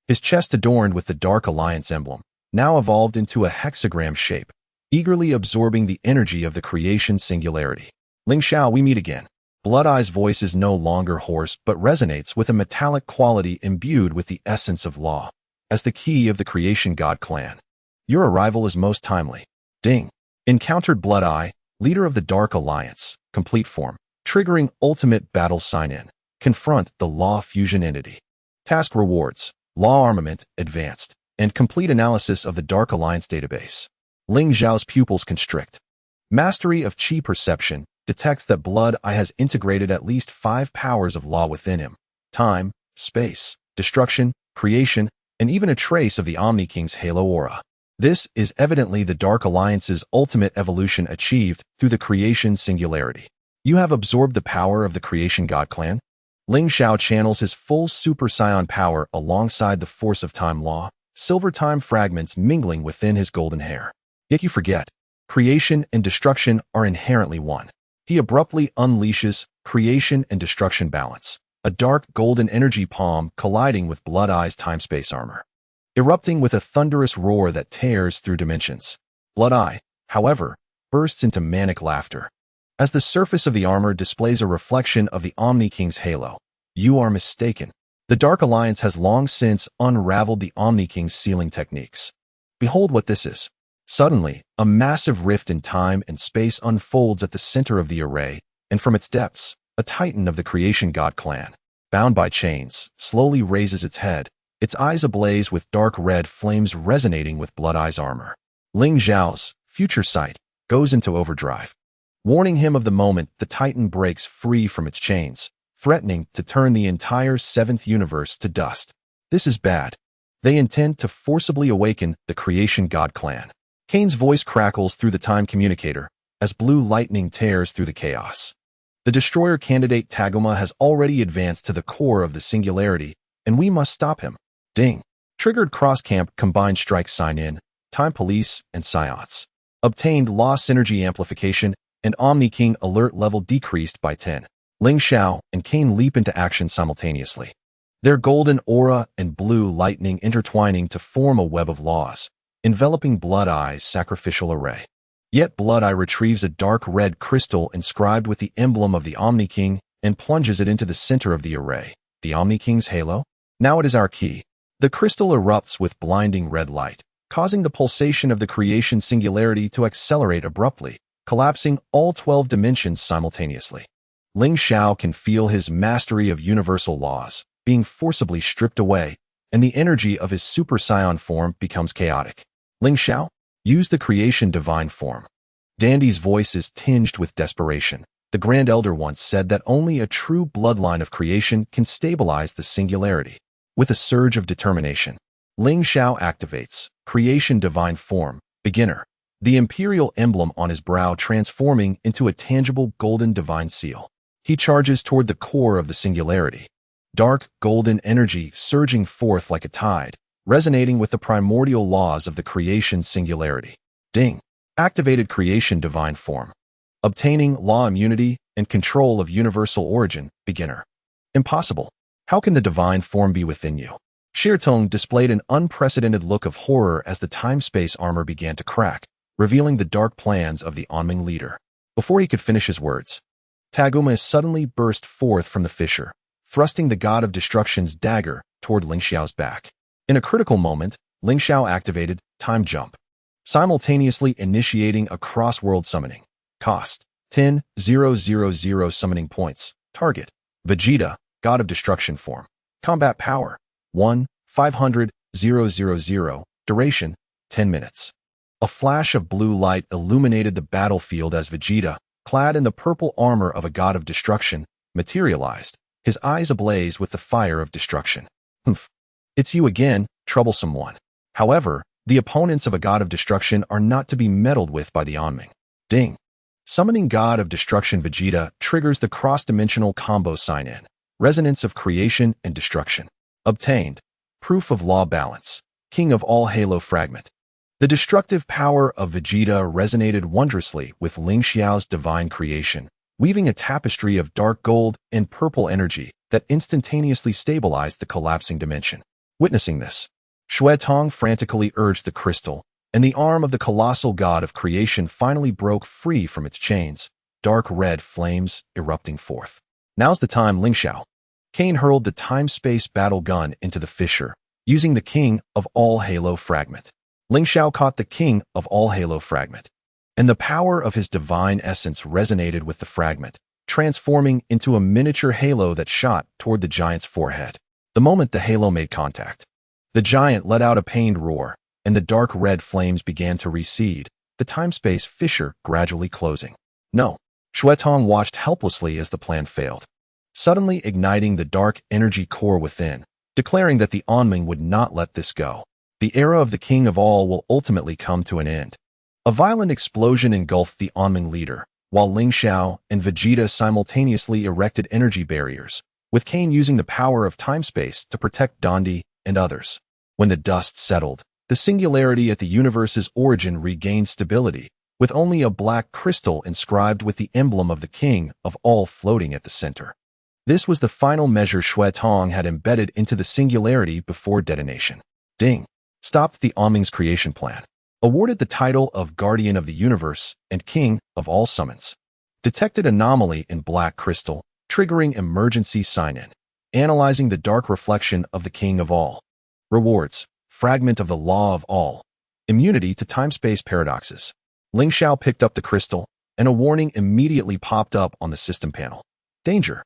His chest adorned with the Dark Alliance emblem, now evolved into a hexagram shape, eagerly absorbing the energy of the creation singularity. Ling Xiao, we meet again. Blood Eye's voice is no longer hoarse but resonates with a metallic quality imbued with the essence of law, as the key of the creation god clan. Your arrival is most timely. Ding. Encountered Blood Eye, leader of the Dark Alliance, complete form, triggering ultimate battle sign-in. Confront the law fusion entity. Task rewards, law armament, advanced, and complete analysis of the Dark Alliance database. Ling Xiao's pupils constrict. Mastery of Qi perception detects that Blood Eye has integrated at least 5 powers of law within him. Time, space, destruction, creation, and even a trace of the Omni King's halo aura. This is evidently the Dark Alliance's ultimate evolution achieved through the creation singularity. You have absorbed the power of the creation god clan? Ling Xiao channels his full Super Saiyan power alongside the force of time law, silver time fragments mingling within his golden hair. Yet you forget, creation and destruction are inherently one. He abruptly unleashes creation and destruction balance, a dark golden energy palm colliding with Blood Eye's time-space armor, erupting with a thunderous roar that tears through dimensions. Blood Eye, however, bursts into manic laughter, as the surface of the armor displays a reflection of the Omni King's halo. You are mistaken. The Dark Alliance has long since unraveled the Omni King's sealing techniques. Behold what this is. Suddenly, a massive rift in time and space unfolds at the center of the array, and from its depths, a titan of the creation god clan, bound by chains, slowly raises its head, its eyes ablaze with dark red flames resonating with Blood Eye's armor. Ling Xiao's future sight goes into overdrive. Warning him of the moment the titan breaks free from its chains, threatening to turn the entire seventh universe to dust. This is bad. They intend to forcibly awaken the creation god clan. Kane's voice crackles through the time communicator as blue lightning tears through the chaos. The destroyer candidate Tagoma has already advanced to the core of the singularity, and we must stop him. Ding. Triggered cross-camp combined strike sign-in, time police, and seance. Obtained Law Synergy Amplification and Omni King alert level decreased by 10. Ling Xiao and Kane leap into action simultaneously. Their golden aura and blue lightning intertwining to form a web of laws, enveloping Blood Eye's sacrificial array. Yet Blood Eye retrieves a dark red crystal inscribed with the emblem of the Omni King and plunges it into the center of the array. The Omni King's halo? Now it is our key. The crystal erupts with blinding red light, causing the pulsation of the creation singularity to accelerate abruptly, collapsing all 12 dimensions simultaneously. Ling Xiao can feel his mastery of universal laws being forcibly stripped away, and the energy of his Super Saiyan form becomes chaotic. Ling Xiao, use the creation divine form. Dandy's voice is tinged with desperation. The Grand Elder once said that only a true bloodline of creation can stabilize the singularity. With a surge of determination, Ling Xiao activates creation divine form, beginner, the imperial emblem on his brow transforming into a tangible golden divine seal. He charges toward the core of the singularity. Dark, golden energy surging forth like a tide, resonating with the primordial laws of the creation singularity. Ding! Activated creation divine form. Obtaining law immunity and control of universal origin, beginner. Impossible. How can the divine form be within you? Shirtong displayed an unprecedented look of horror as the time-space armor began to crack, revealing the dark plans of the Onming leader. Before he could finish his words, Taguma suddenly burst forth from the fissure, thrusting the god of destruction's dagger toward Ling Xiao's back. In a critical moment, Ling Xiao activated Time Jump, simultaneously initiating a cross-world summoning. Cost: 10,000 summoning points. Target: Vegeta, god of destruction form. Combat power: 1,500,000. Duration: 10 minutes. A flash of blue light illuminated the battlefield as Vegeta, clad in the purple armor of a god of destruction, materialized, his eyes ablaze with the fire of destruction. Humph. It's you again, troublesome one. However, the opponents of a god of destruction are not to be meddled with by the Onming. Ding. Summoning God of Destruction Vegeta triggers the cross-dimensional combo sign-in. Resonance of creation and destruction. Obtained. Proof of law balance. King of all Halo fragment. The destructive power of Vegeta resonated wondrously with Ling Xiao's divine creation, weaving a tapestry of dark gold and purple energy that instantaneously stabilized the collapsing dimension. Witnessing this, Shui Tong frantically urged the crystal, and the arm of the colossal god of creation finally broke free from its chains, dark red flames erupting forth. Now's the time, Ling Xiao. Kane hurled the time-space battle gun into the fissure, using the King of all Halo fragment. Ling Xiao caught the King of all Halo fragment, and the power of his divine essence resonated with the fragment, transforming into a miniature halo that shot toward the giant's forehead. The moment the halo made contact, the giant let out a pained roar, and the dark red flames began to recede, the time-space fissure gradually closing. No, Shui Tong watched helplessly as the plan failed, suddenly igniting the dark energy core within, declaring that the Onming would not let this go. The era of the King of All will ultimately come to an end. A violent explosion engulfed the Onming leader, while Ling Xiao and Vegeta simultaneously erected energy barriers, with Kane using the power of time-space to protect Dandy and others. When the dust settled, the singularity at the universe's origin regained stability, with only a black crystal inscribed with the emblem of the King of All floating at the center. This was the final measure Shui Tong had embedded into the singularity before detonation. Ding! Stopped the Onming's creation plan. Awarded the title of Guardian of the Universe and King of all Summons. Detected anomaly in black crystal, triggering emergency sign-in. Analyzing the dark reflection of the King of All. Rewards. Fragment of the Law of All. Immunity to time-space paradoxes. Ling Xiao picked up the crystal, and a warning immediately popped up on the system panel. Danger.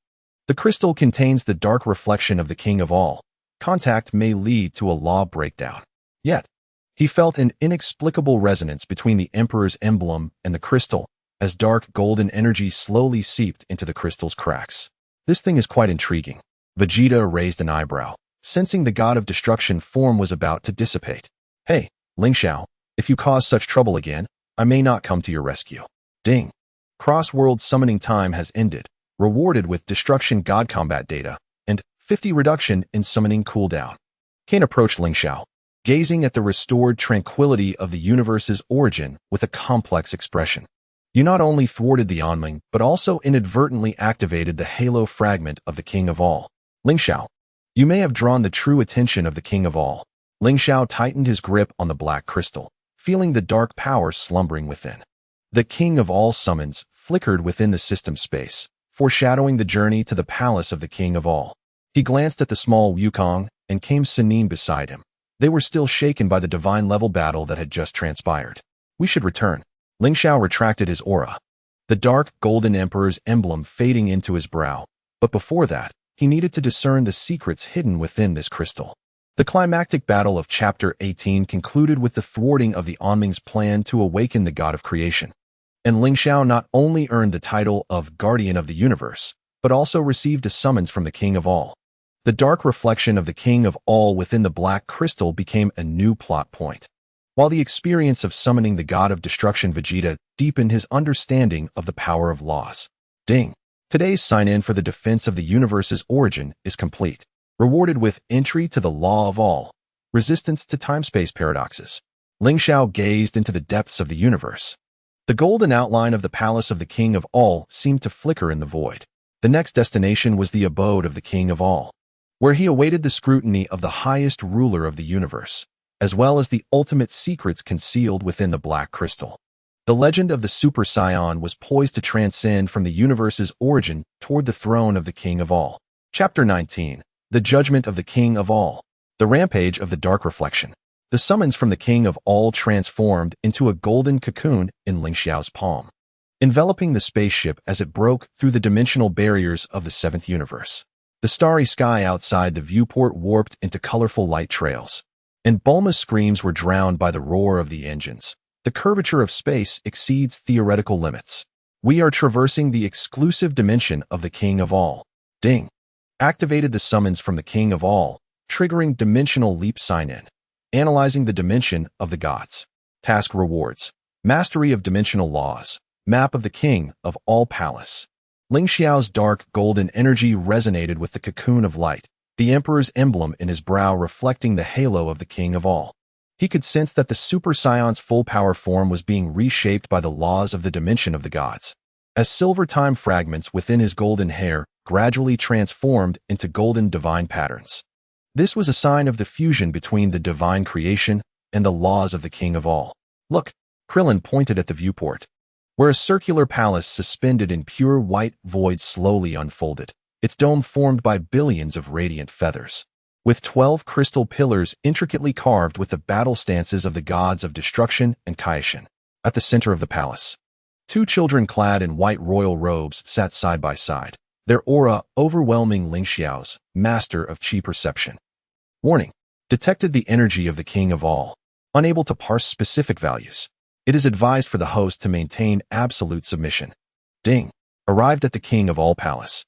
The crystal contains the dark reflection of the King of All. Contact may lead to a law breakdown. Yet, he felt an inexplicable resonance between the Emperor's emblem and the crystal, as dark golden energy slowly seeped into the crystal's cracks. This thing is quite intriguing. Vegeta raised an eyebrow, sensing the god of destruction form was about to dissipate. Hey, Ling Xiao, if you cause such trouble again, I may not come to your rescue. Ding. Cross-world summoning time has ended, rewarded with destruction god combat data, and 50 reduction in summoning cooldown. Kane approached Ling Xiao. gazing at the restored tranquility of the universe's origin with a complex expression. You not only thwarted the onming, but also inadvertently activated the halo fragment of the King of All. Ling Xiao. You may have drawn the true attention of the King of All. Ling Xiao tightened his grip on the black crystal, feeling the dark power slumbering within. The King of All summons flickered within the system space, foreshadowing the journey to the palace of the King of All. He glanced at the small Wukong and came Sanin beside him. They were still shaken by the divine-level battle that had just transpired. We should return. Ling Xiao retracted his aura, the dark golden emperor's emblem fading into his brow. But before that, he needed to discern the secrets hidden within this crystal. The climactic battle of Chapter 18 concluded with the thwarting of the Onming's plan to awaken the god of creation. And Ling Xiao not only earned the title of Guardian of the Universe, but also received a summons from the King of All. The dark reflection of the King of All within the black crystal became a new plot point. While the experience of summoning the god of destruction Vegeta deepened his understanding of the power of laws. Ding! Today's sign-in for the defense of the universe's origin is complete. Rewarded with entry to the law of all, resistance to time-space paradoxes. Ling Xiao gazed into the depths of the universe. The golden outline of the palace of the King of All seemed to flicker in the void. The next destination was the abode of the King of All, where he awaited the scrutiny of the highest ruler of the universe, as well as the ultimate secrets concealed within the black crystal. The legend of the Super Saiyan was poised to transcend from the universe's origin toward the throne of the King of All. Chapter 19. The Judgment of the King of All. The Rampage of the Dark Reflection. The summons from the King of All transformed into a golden cocoon in Ling Xiao's palm, enveloping the spaceship as it broke through the dimensional barriers of the seventh universe. The starry sky outside the viewport warped into colorful light trails, and Bulma's screams were drowned by the roar of the engines. The curvature of space exceeds theoretical limits. We are traversing the exclusive dimension of the King of All. Ding! Activated the summons from the King of All, triggering dimensional leap sign-in. Analyzing the dimension of the gods. Task rewards. Mastery of dimensional laws. Map of the King of All Palace. Ling Xiao's dark golden energy resonated with the cocoon of light, the Emperor's emblem in his brow reflecting the halo of the King of All. He could sense that the Super Saiyan's full power form was being reshaped by the laws of the dimension of the gods. As silver time fragments within his golden hair gradually transformed into golden divine patterns. This was a sign of the fusion between the divine creation and the laws of the King of All. Look, Krillin pointed at the viewport, where a circular palace suspended in pure white void slowly unfolded, its dome formed by billions of radiant feathers, with 12 crystal pillars intricately carved with the battle stances of the gods of destruction and Kaishin. At the center of the palace, 2 children clad in white royal robes sat side by side, their aura overwhelming Ling Xiao's, master of chi perception. Warning. Detected the energy of the King of All. Unable to parse specific values. It is advised for the host to maintain absolute submission. Ding. Arrived at the King of All Palace.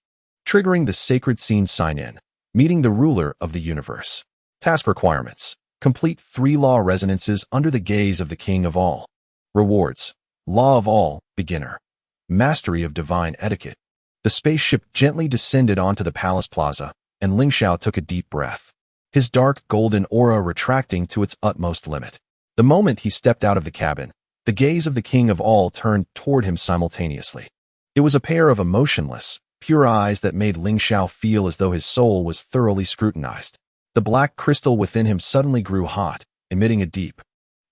Triggering the sacred scene sign-in. Meeting the ruler of the universe. Task requirements. Complete 3 law resonances under the gaze of the King of All. Rewards. Law of All, beginner. Mastery of divine etiquette. The spaceship gently descended onto the palace plaza, and Ling Xiao took a deep breath, his dark golden aura retracting to its utmost limit. The moment he stepped out of the cabin, the gaze of the King of All turned toward him simultaneously. It was a pair of emotionless, pure eyes that made Ling Xiao feel as though his soul was thoroughly scrutinized. The black crystal within him suddenly grew hot, emitting a deep,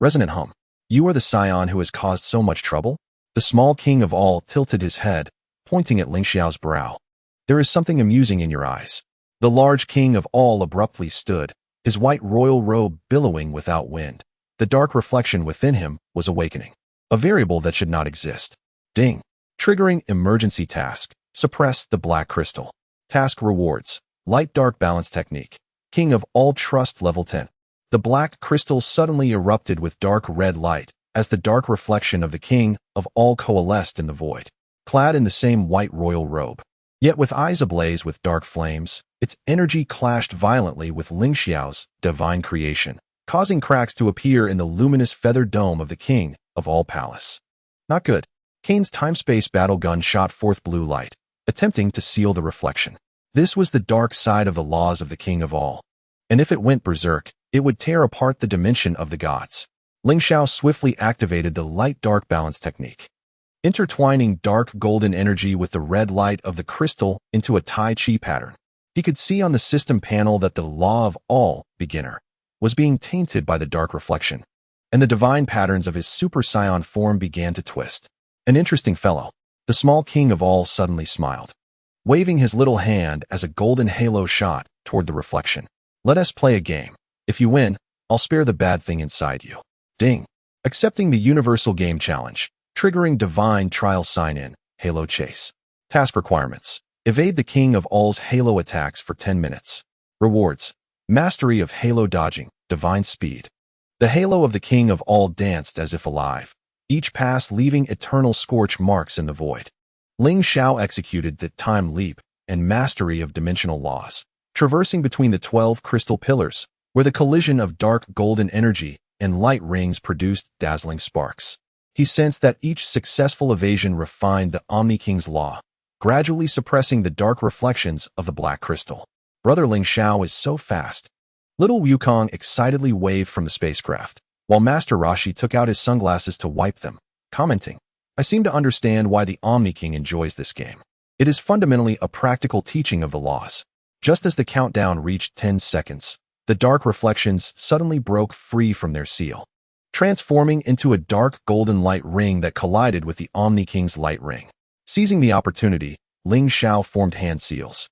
resonant hum. You are the Saiyan who has caused so much trouble? The small King of All tilted his head, pointing at Ling Xiao's brow. There is something amusing in your eyes. The large King of All abruptly stood, his white royal robe billowing without wind. The dark reflection within him was awakening, a variable that should not exist. Ding. Triggering emergency task. Suppress the black crystal. Task rewards. Light-dark balance technique. King of All Trust level 10. The black crystal suddenly erupted with dark red light as the dark reflection of the King of All coalesced in the void, clad in the same white royal robe. Yet with eyes ablaze with dark flames, its energy clashed violently with Ling Xiao's divine creation, causing cracks to appear in the luminous feathered dome of the King of All Palace. Not good. Kane's time-space battle gun shot forth blue light, attempting to seal the reflection. This was the dark side of the laws of the King of All. and if it went berserk, it would tear apart the dimension of the gods. Ling Xiao swiftly activated the light-dark balance technique, intertwining dark golden energy with the red light of the crystal into a Tai Chi pattern. He could see on the system panel that the law of all beginner was being tainted by the dark reflection, and the divine patterns of his Super Saiyan form began to twist. An interesting fellow. The small king of all suddenly smiled, waving his little hand as a golden halo shot toward the reflection. Let us play a game. If you win, I'll spare the bad thing inside you. Ding. Accepting the universal game challenge, triggering divine trial sign-in, halo chase. Task requirements. Evade the king of all's halo attacks for 10 minutes. Rewards. Mastery of halo dodging, divine speed. The halo of the king of all danced as if alive, each pass leaving eternal scorch marks in the void. Ling Xiao executed the time leap and mastery of dimensional laws, traversing between the 12 crystal pillars, where the collision of dark golden energy and light rings produced dazzling sparks. He sensed that each successful evasion refined the Omni King's law, gradually suppressing the dark reflections of the black crystal. Brother Ling Xiao is so fast. Little Wukong excitedly waved from the spacecraft, while Master Roshi took out his sunglasses to wipe them, commenting, I seem to understand why the Omni King enjoys this game. It is fundamentally a practical teaching of the laws. Just as the countdown reached 10 seconds, the dark reflections suddenly broke free from their seal, transforming into a dark golden light ring that collided with the Omni King's light ring. Seizing the opportunity, Ling Xiao formed hand seals,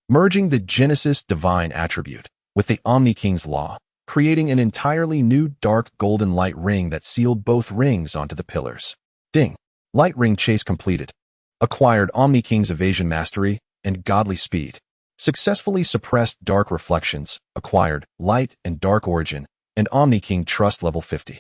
merging the Genesis divine attribute with the Omni King's law, creating an entirely new dark golden light ring that sealed both rings onto the pillars. Ding. Light ring chase completed. Acquired Omni King's evasion mastery and godly speed. Successfully suppressed dark reflections, acquired light and dark origin, and Omni King trust level 50.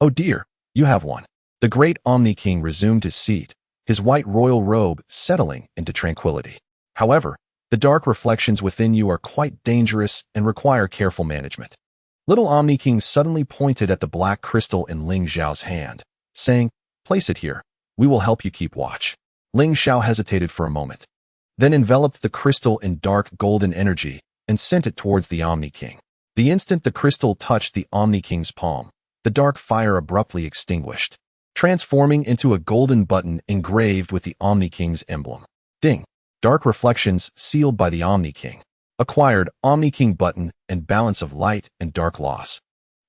Oh dear, you have won. The great Omni King resumed his seat, his white royal robe settling into tranquility. However, the dark reflections within you are quite dangerous and require careful management. Little Omni King suddenly pointed at the black crystal in Ling Xiao's hand, saying, place it here. We will help you keep watch. Ling Xiao hesitated for a moment, then enveloped the crystal in dark golden energy and sent it towards the Omni King. The instant the crystal touched the Omni King's palm, the dark fire abruptly extinguished, transforming into a golden button engraved with the Omni King's emblem. Ding. Dark reflections sealed by the Omni King. Acquired Omni King button and balance of light and dark laws.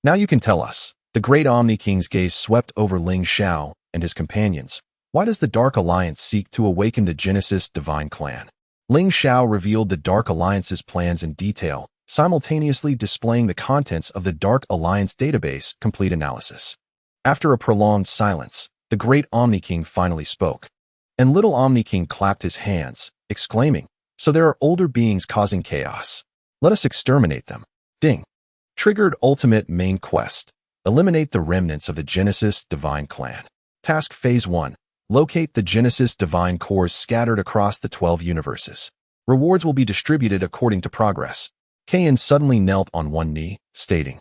Now you can tell us. The great Omni King's gaze swept over Ling Xiao and his companions. Why does the Dark Alliance seek to awaken the Genesis Divine Clan? Ling Xiao revealed the Dark Alliance's plans in detail, simultaneously displaying the contents of the Dark Alliance database complete analysis. After a prolonged silence, the great Omni King finally spoke, and little Omni King clapped his hands, exclaiming, so there are older beings causing chaos. Let us exterminate them. Ding. Triggered ultimate main quest. Eliminate the remnants of the Genesis Divine Clan. Task Phase 1. Locate the Genesis Divine Cores scattered across the 12 universes. Rewards will be distributed according to progress. Kain suddenly knelt on one knee, stating,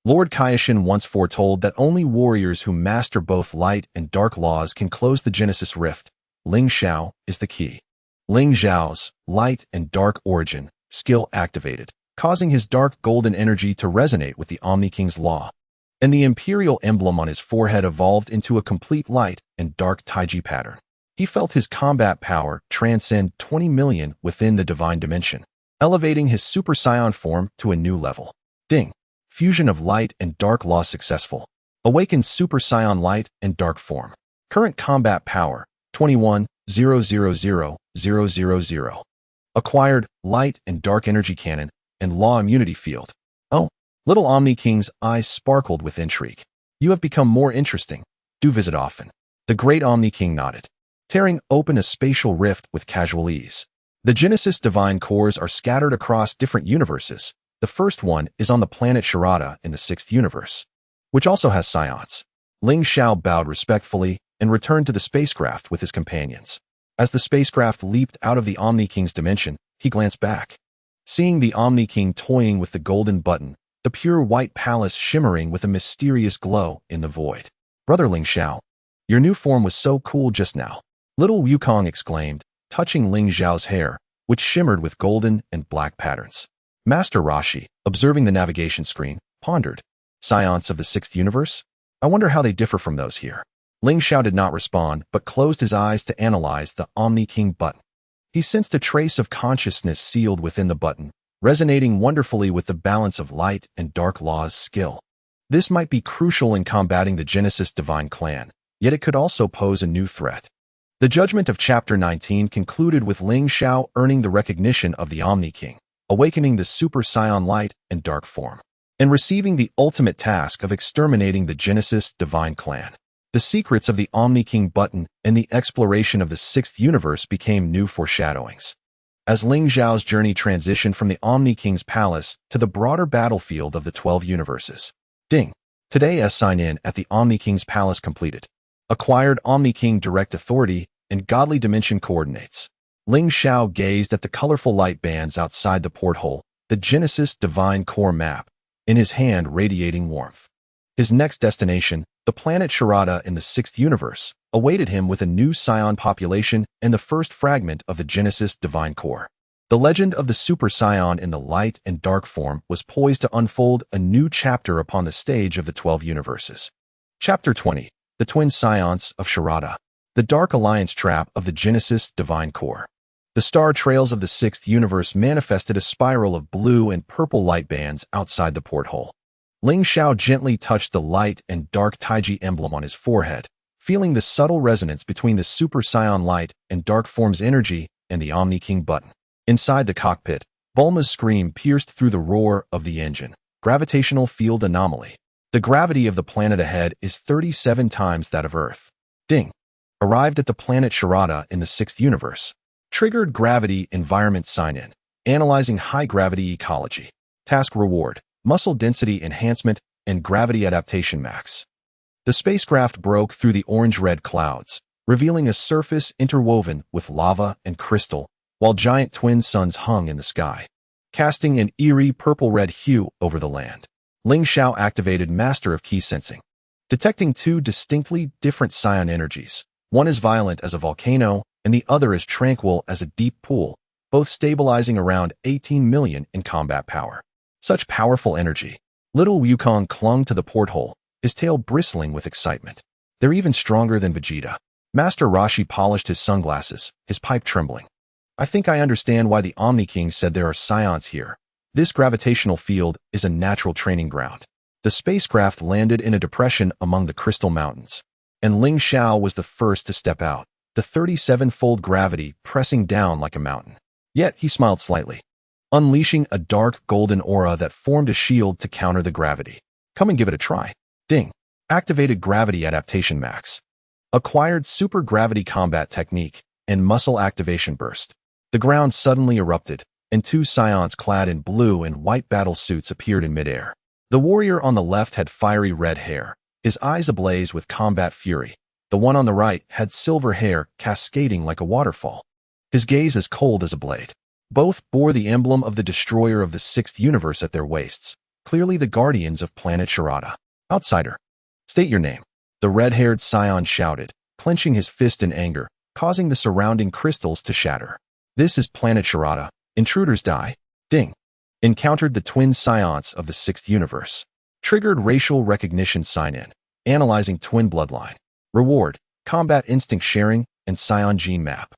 Lord Kaioshin once foretold that only warriors who master both light and dark laws can close the Genesis Rift. Ling Xiao is the key. Ling Xiao's light and dark origin skill activated, causing his dark golden energy to resonate with the Omni King's law, and the imperial emblem on his forehead evolved into a complete light and dark Taiji pattern. He felt his combat power transcend 20 million within the divine dimension, elevating his Super Saiyan form to a new level. Ding. Fusion of light and dark law successful. Awakened Super Saiyan light and dark form. Current combat power 21,000,000. Acquired light and dark energy cannon and law immunity field. Oh, little Omni King's eyes sparkled with intrigue. You have become more interesting. Do visit often. The great Omni King nodded, tearing open a spatial rift with casual ease. The Genesis Divine Cores are scattered across different universes. The first one is on the planet Sharada in the 6th universe, which also has Saiyans. Ling Xiao bowed respectfully and returned to the spacecraft with his companions. As the spacecraft leaped out of the Omni King's dimension, he glanced back, seeing the Omni King toying with the golden button, the pure white palace shimmering with a mysterious glow in the void. Brother Ling Xiao, your new form was so cool just now. Little Wukong exclaimed, touching Ling Xiao's hair, which shimmered with golden and black patterns. Master Roshi, observing the navigation screen, pondered. Scions of the sixth universe? I wonder how they differ from those here. Ling Xiao did not respond, but closed his eyes to analyze the Omni King button. He sensed a trace of consciousness sealed within the button, resonating wonderfully with the balance of light and dark law's skill. This might be crucial in combating the Genesis Divine Clan, yet it could also pose a new threat. The judgment of Chapter 19 concluded with Ling Xiao earning the recognition of the Omni King, awakening the Super Saiyan light and dark form, and receiving the ultimate task of exterminating the Genesis Divine Clan. The secrets of the Omni King button and the exploration of the sixth universe became new foreshadowings. As Ling Xiao's journey transitioned from the Omni King's palace to the broader battlefield of the 12 universes. Ding. Today's sign-in at the Omni King's palace completed. Acquired Omni King direct authority and godly dimension coordinates. Ling Xiao gazed at the colorful light bands outside the porthole, the Genesis Divine Core map, in his hand radiating warmth. His next destination, the planet Sharada in the sixth universe, awaited him with a new Saiyan population and the first fragment of the Genesis Divine Core. The legend of the Super Saiyan in the light and dark form was poised to unfold a new chapter upon the stage of the 12 universes. Chapter 20. The Twin Scions of Sharada. The Dark Alliance Trap of the Genesis Divine Core. The star trails of the sixth universe manifested a spiral of blue and purple light bands outside the porthole. Ling Xiao gently touched the light and dark Taiji emblem on his forehead, feeling the subtle resonance between the Super Saiyan light and dark form's energy and the Omni King button. Inside the cockpit, Bulma's scream pierced through the roar of the engine. Gravitational field anomaly. The gravity of the planet ahead is 37 times that of Earth. Ding. Arrived at the planet Sharada in the sixth universe. Triggered gravity environment sign-in. Analyzing high gravity ecology. Task reward. Muscle density enhancement and gravity adaptation max. The spacecraft broke through the orange-red clouds, revealing a surface interwoven with lava and crystal, while giant twin suns hung in the sky, casting an eerie purple-red hue over the land. Ling Xiao activated Master of Key Sensing, detecting two distinctly different Saiyan energies. One as violent as a volcano, and the other as tranquil as a deep pool, both stabilizing around 18 million in combat power. Such powerful energy. Little Wukong clung to the porthole, his tail bristling with excitement. They're even stronger than Vegeta. Master Roshi polished his sunglasses, his pipe trembling. I think I understand why the Omni King said there are Scions here. This gravitational field is a natural training ground. The spacecraft landed in a depression among the Crystal Mountains, and Ling Xiao was the first to step out, the 37-fold gravity pressing down like a mountain. Yet he smiled slightly, unleashing a dark golden aura that formed a shield to counter the gravity. Come and give it a try. Ding. Activated gravity adaptation max. Acquired super gravity combat technique and muscle activation burst. The ground suddenly erupted, and two Scions clad in blue and white battle suits appeared in midair. The warrior on the left had fiery red hair, his eyes ablaze with combat fury. The one on the right had silver hair cascading like a waterfall, his gaze as cold as a blade. Both bore the emblem of the destroyer of the sixth universe at their waists, clearly the guardians of planet Sharada. Outsider. State your name. The red-haired Scion shouted, clenching his fist in anger, causing the surrounding crystals to shatter. This is planet Sharada. Intruders die. Ding. Encountered the twin Scions of the sixth universe. Triggered racial recognition sign-in. Analyzing twin bloodline. Reward. Combat instinct sharing and Scion gene map.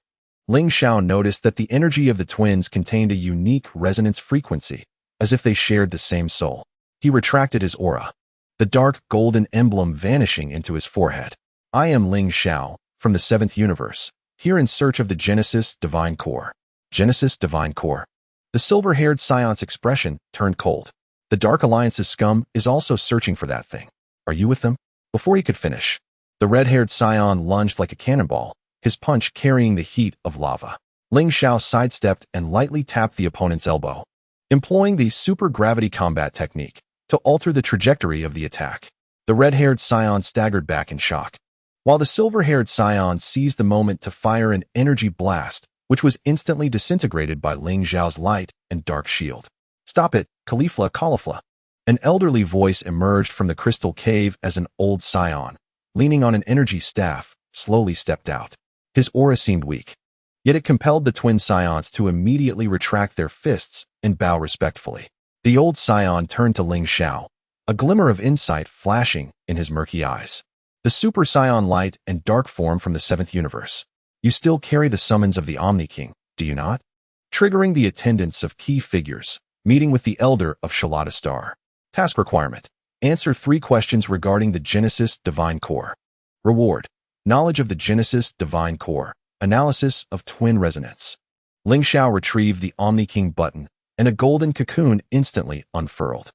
Ling Xiao noticed that the energy of the twins contained a unique resonance frequency, as if they shared the same soul. He retracted his aura, the dark golden emblem vanishing into his forehead. I am Ling Xiao, from the seventh universe, here in search of the Genesis Divine Core. Genesis Divine Core. The silver-haired Scion's expression turned cold. The Dark Alliance's scum is also searching for that thing. Are you with them? Before he could finish, the red-haired Scion lunged like a cannonball, his punch carrying the heat of lava. Ling Xiao sidestepped and lightly tapped the opponent's elbow, employing the super gravity combat technique to alter the trajectory of the attack. The red-haired Scion staggered back in shock, while the silver-haired Scion seized the moment to fire an energy blast, which was instantly disintegrated by Ling Xiao's light and dark shield. Stop it, Caulifla. An elderly voice emerged from the crystal cave as an old Scion, leaning on an energy staff, slowly stepped out. His aura seemed weak, Yet it compelled the twin Scions to immediately retract their fists and bow respectfully. The old Scion turned to Ling Xiao, a glimmer of insight flashing in his murky eyes. The Super Scion light and dark form from the 7th universe. You still carry the summons of the Omni King, do you not? Triggering the attendance of key figures, meeting with the Elder of Shalata Star. Task requirement. Answer 3 questions regarding the Genesis Divine Core. Reward. Knowledge of the Genesis Divine Core. Analysis of twin resonance. Ling Xiao retrieved the Omni King button, and a golden cocoon instantly unfurled.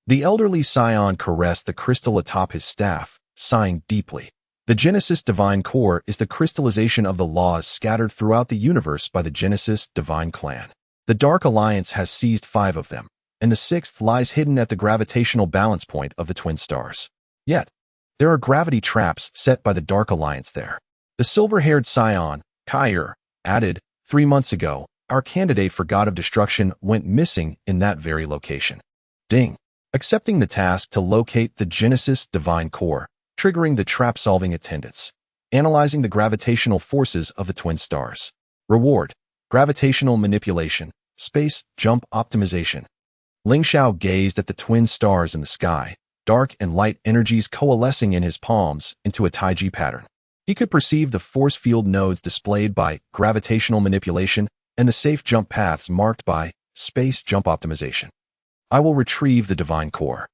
The elderly Scion caressed the crystal atop his staff, sighing deeply. The Genesis Divine Core is the crystallization of the laws scattered throughout the universe by the Genesis Divine Clan. The Dark Alliance has seized 5 of them, and the 6th lies hidden at the gravitational balance point of the twin stars. Yet, there are gravity traps set by the Dark Alliance there. The silver-haired Scion, Kair, added, 3 months ago, our candidate for God of Destruction went missing in that very location. Ding. Accepting the task to locate the Genesis Divine Core, triggering the trap-solving attendance. Analyzing the gravitational forces of the twin stars. Reward. Gravitational manipulation. Space jump optimization. Ling Xiao gazed at the twin stars in the sky, dark and light energies coalescing in his palms into a Taiji pattern. He could perceive the force field nodes displayed by gravitational manipulation and the safe jump paths marked by space jump optimization. I will retrieve the Divine Core.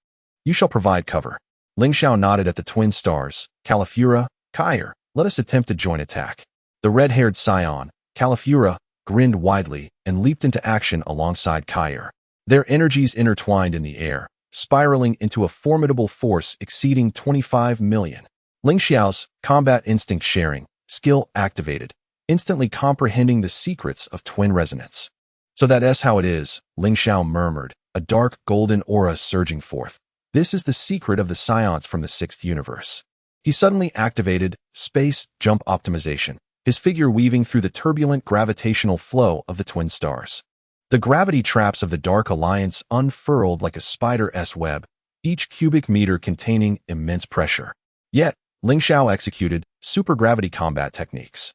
You shall provide cover. Ling Xiao nodded at the twin stars. Califura, Kair, let us attempt to join attack. The red-haired Scion, Califura, grinned widely and leaped into action alongside Kair. Their energies intertwined in the air, spiraling into a formidable force exceeding 25 million. Ling Xiao's combat instinct sharing, skill activated, instantly comprehending the secrets of twin resonance. So that's how it is, Ling Xiao murmured, a dark golden aura surging forth. This is the secret of the Scions from the 6th universe. He suddenly activated space jump optimization, his figure weaving through the turbulent gravitational flow of the twin stars. The gravity traps of the Dark Alliance unfurled like a spider's web, each cubic meter containing immense pressure. Yet, Ling Xiao executed supergravity combat techniques,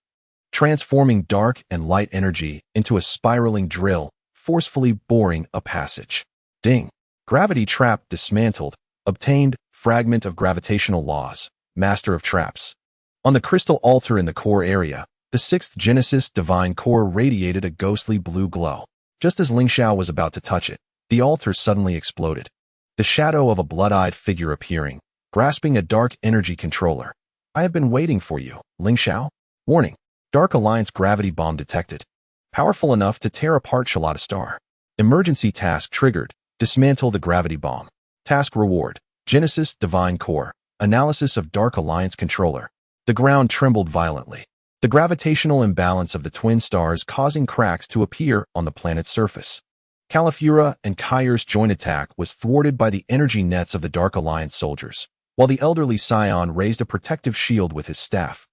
transforming dark and light energy into a spiraling drill, forcefully boring a passage. Ding. Gravity trap dismantled. Obtained fragment of gravitational laws. Master of traps. On the crystal altar in the core area, the 6th Genesis Divine Core radiated a ghostly blue glow. Just as Ling Xiao was about to touch it, the altar suddenly exploded. The shadow of a blood-eyed figure appearing, grasping a dark energy controller. I have been waiting for you, Ling Xiao. Warning. Dark Alliance gravity bomb detected. Powerful enough to tear apart Shalata Star. Emergency task triggered. Dismantle the gravity bomb. Task reward. Genesis Divine Core. Analysis of Dark Alliance controller. The ground trembled violently. The gravitational imbalance of the twin stars causing cracks to appear on the planet's surface. Califura and Kair's joint attack was thwarted by the energy nets of the Dark Alliance soldiers, while the elderly Scion raised a protective shield with his staff.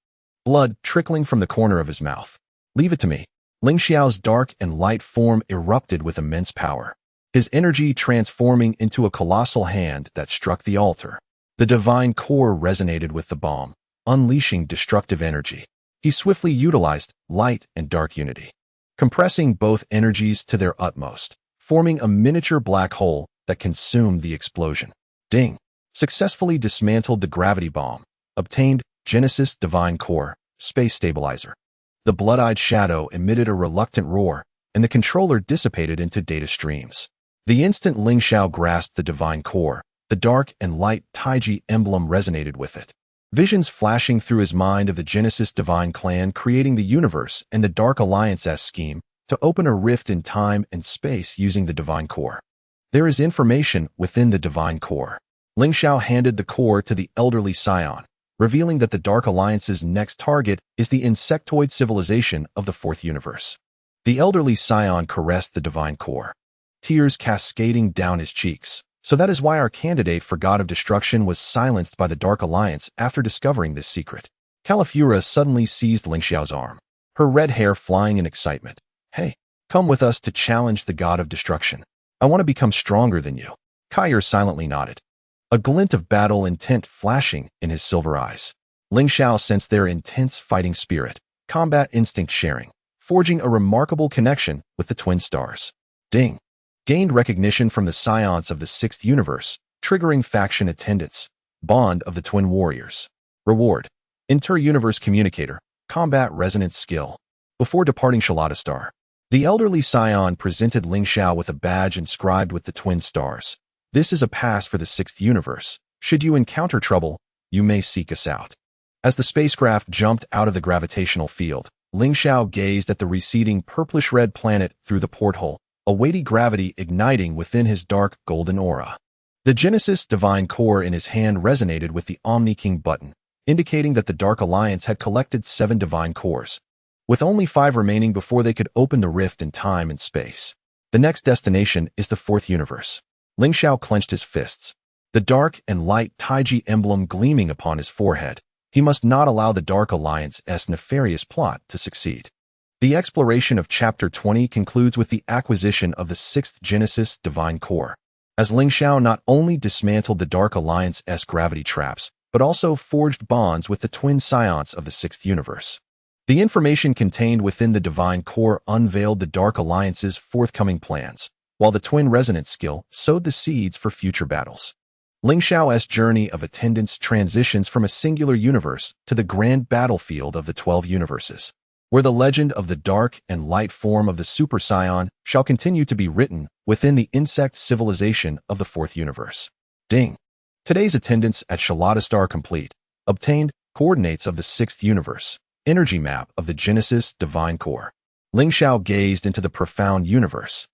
Blood trickling from the corner of his mouth. Leave it to me. Ling Xiao's dark and light form erupted with immense power, his energy transforming into a colossal hand that struck the altar. The Divine Core resonated with the bomb, unleashing destructive energy. He swiftly utilized light and dark unity, compressing both energies to their utmost, forming a miniature black hole that consumed the explosion. Ding. Successfully dismantled the gravity bomb. Obtained Genesis Divine Core, Space Stabilizer. The blood-eyed shadow emitted a reluctant roar, and the controller dissipated into data streams. The instant Ling Xiao grasped the Divine Core, the dark and light Taiji emblem resonated with it. Visions flashing through his mind of the Genesis Divine Clan creating the universe and the Dark Alliance's scheme to open a rift in time and space using the Divine Core. There is information within the Divine Core. Ling Xiao handed the core to the elderly Scion, revealing that the Dark Alliance's next target is the insectoid civilization of the 4th universe. The elderly Scion caressed the Divine Core, tears cascading down his cheeks. So that is why our candidate for God of Destruction was silenced by the Dark Alliance after discovering this secret. Califura suddenly seized Ling Xiao's arm, her red hair flying in excitement. Hey, come with us to challenge the God of Destruction. I want to become stronger than you. Kair silently nodded, a glint of battle intent flashing in his silver eyes. Ling Xiao sensed their intense fighting spirit, combat instinct sharing, forging a remarkable connection with the twin stars. Ding. Gained recognition from the Scions of the Sixth Universe, triggering faction attendance. Bond of the Twin Warriors. Reward. Inter-universe communicator. Combat resonance skill. Before departing Shalata Star, the elderly Saiyan presented Ling Xiao with a badge inscribed with the twin stars. This is a pass for the Sixth Universe. Should you encounter trouble, you may seek us out. As the spacecraft jumped out of the gravitational field, Ling Xiao gazed at the receding purplish-red planet through the porthole, a weighty gravity igniting within his dark golden aura. The Genesis Divine Core in his hand resonated with the Omni King button, indicating that the Dark Alliance had collected 7 divine cores, with only 5 remaining before they could open the rift in time and space. The next destination is the Fourth Universe. Ling Xiao clenched his fists, the dark and light Taiji emblem gleaming upon his forehead. He must not allow the Dark Alliance's nefarious plot to succeed. The exploration of Chapter 20 concludes with the acquisition of the 6th Genesis Divine Core, as Ling Xiao not only dismantled the Dark Alliance's gravity traps, but also forged bonds with the twin scions of the 6th Universe. The information contained within the Divine Core unveiled the Dark Alliance's forthcoming plans, while the twin resonance skill sowed the seeds for future battles. Ling Xiao's journey of attendance transitions from a singular universe to the grand battlefield of the 12 universes, where the legend of the dark and light form of the Super Saiyan shall continue to be written within the insect civilization of the 4th universe. Ding. Today's attendance at Shalata Star complete. Obtained coordinates of the 6th universe. Energy map of the Genesis Divine Core. Ling Xiao gazed into the profound universe.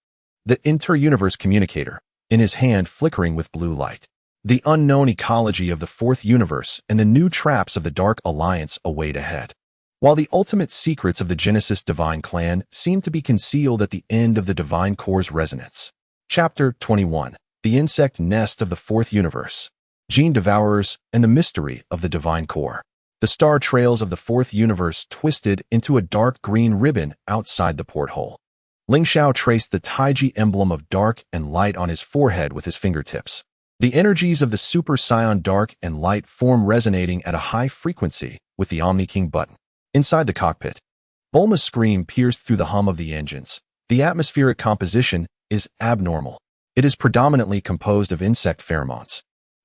The inter-universe communicator, in his hand flickering with blue light. The unknown ecology of the 4th universe and the new traps of the Dark Alliance await ahead. While the ultimate secrets of the Genesis Divine Clan seem to be concealed at the end of the Divine Core's resonance. Chapter 21. The Insect Nest of the 4th Universe. Gene Devourers and the Mystery of the Divine Core. The star trails of the 4th universe twisted into a dark green ribbon outside the porthole. Ling Xiao traced the Taiji emblem of dark and light on his forehead with his fingertips. The energies of the Super Saiyan dark and light form resonating at a high frequency with the Omni King button. Inside the cockpit, Bulma's scream pierced through the hum of the engines. The atmospheric composition is abnormal. It is predominantly composed of insect pheromones,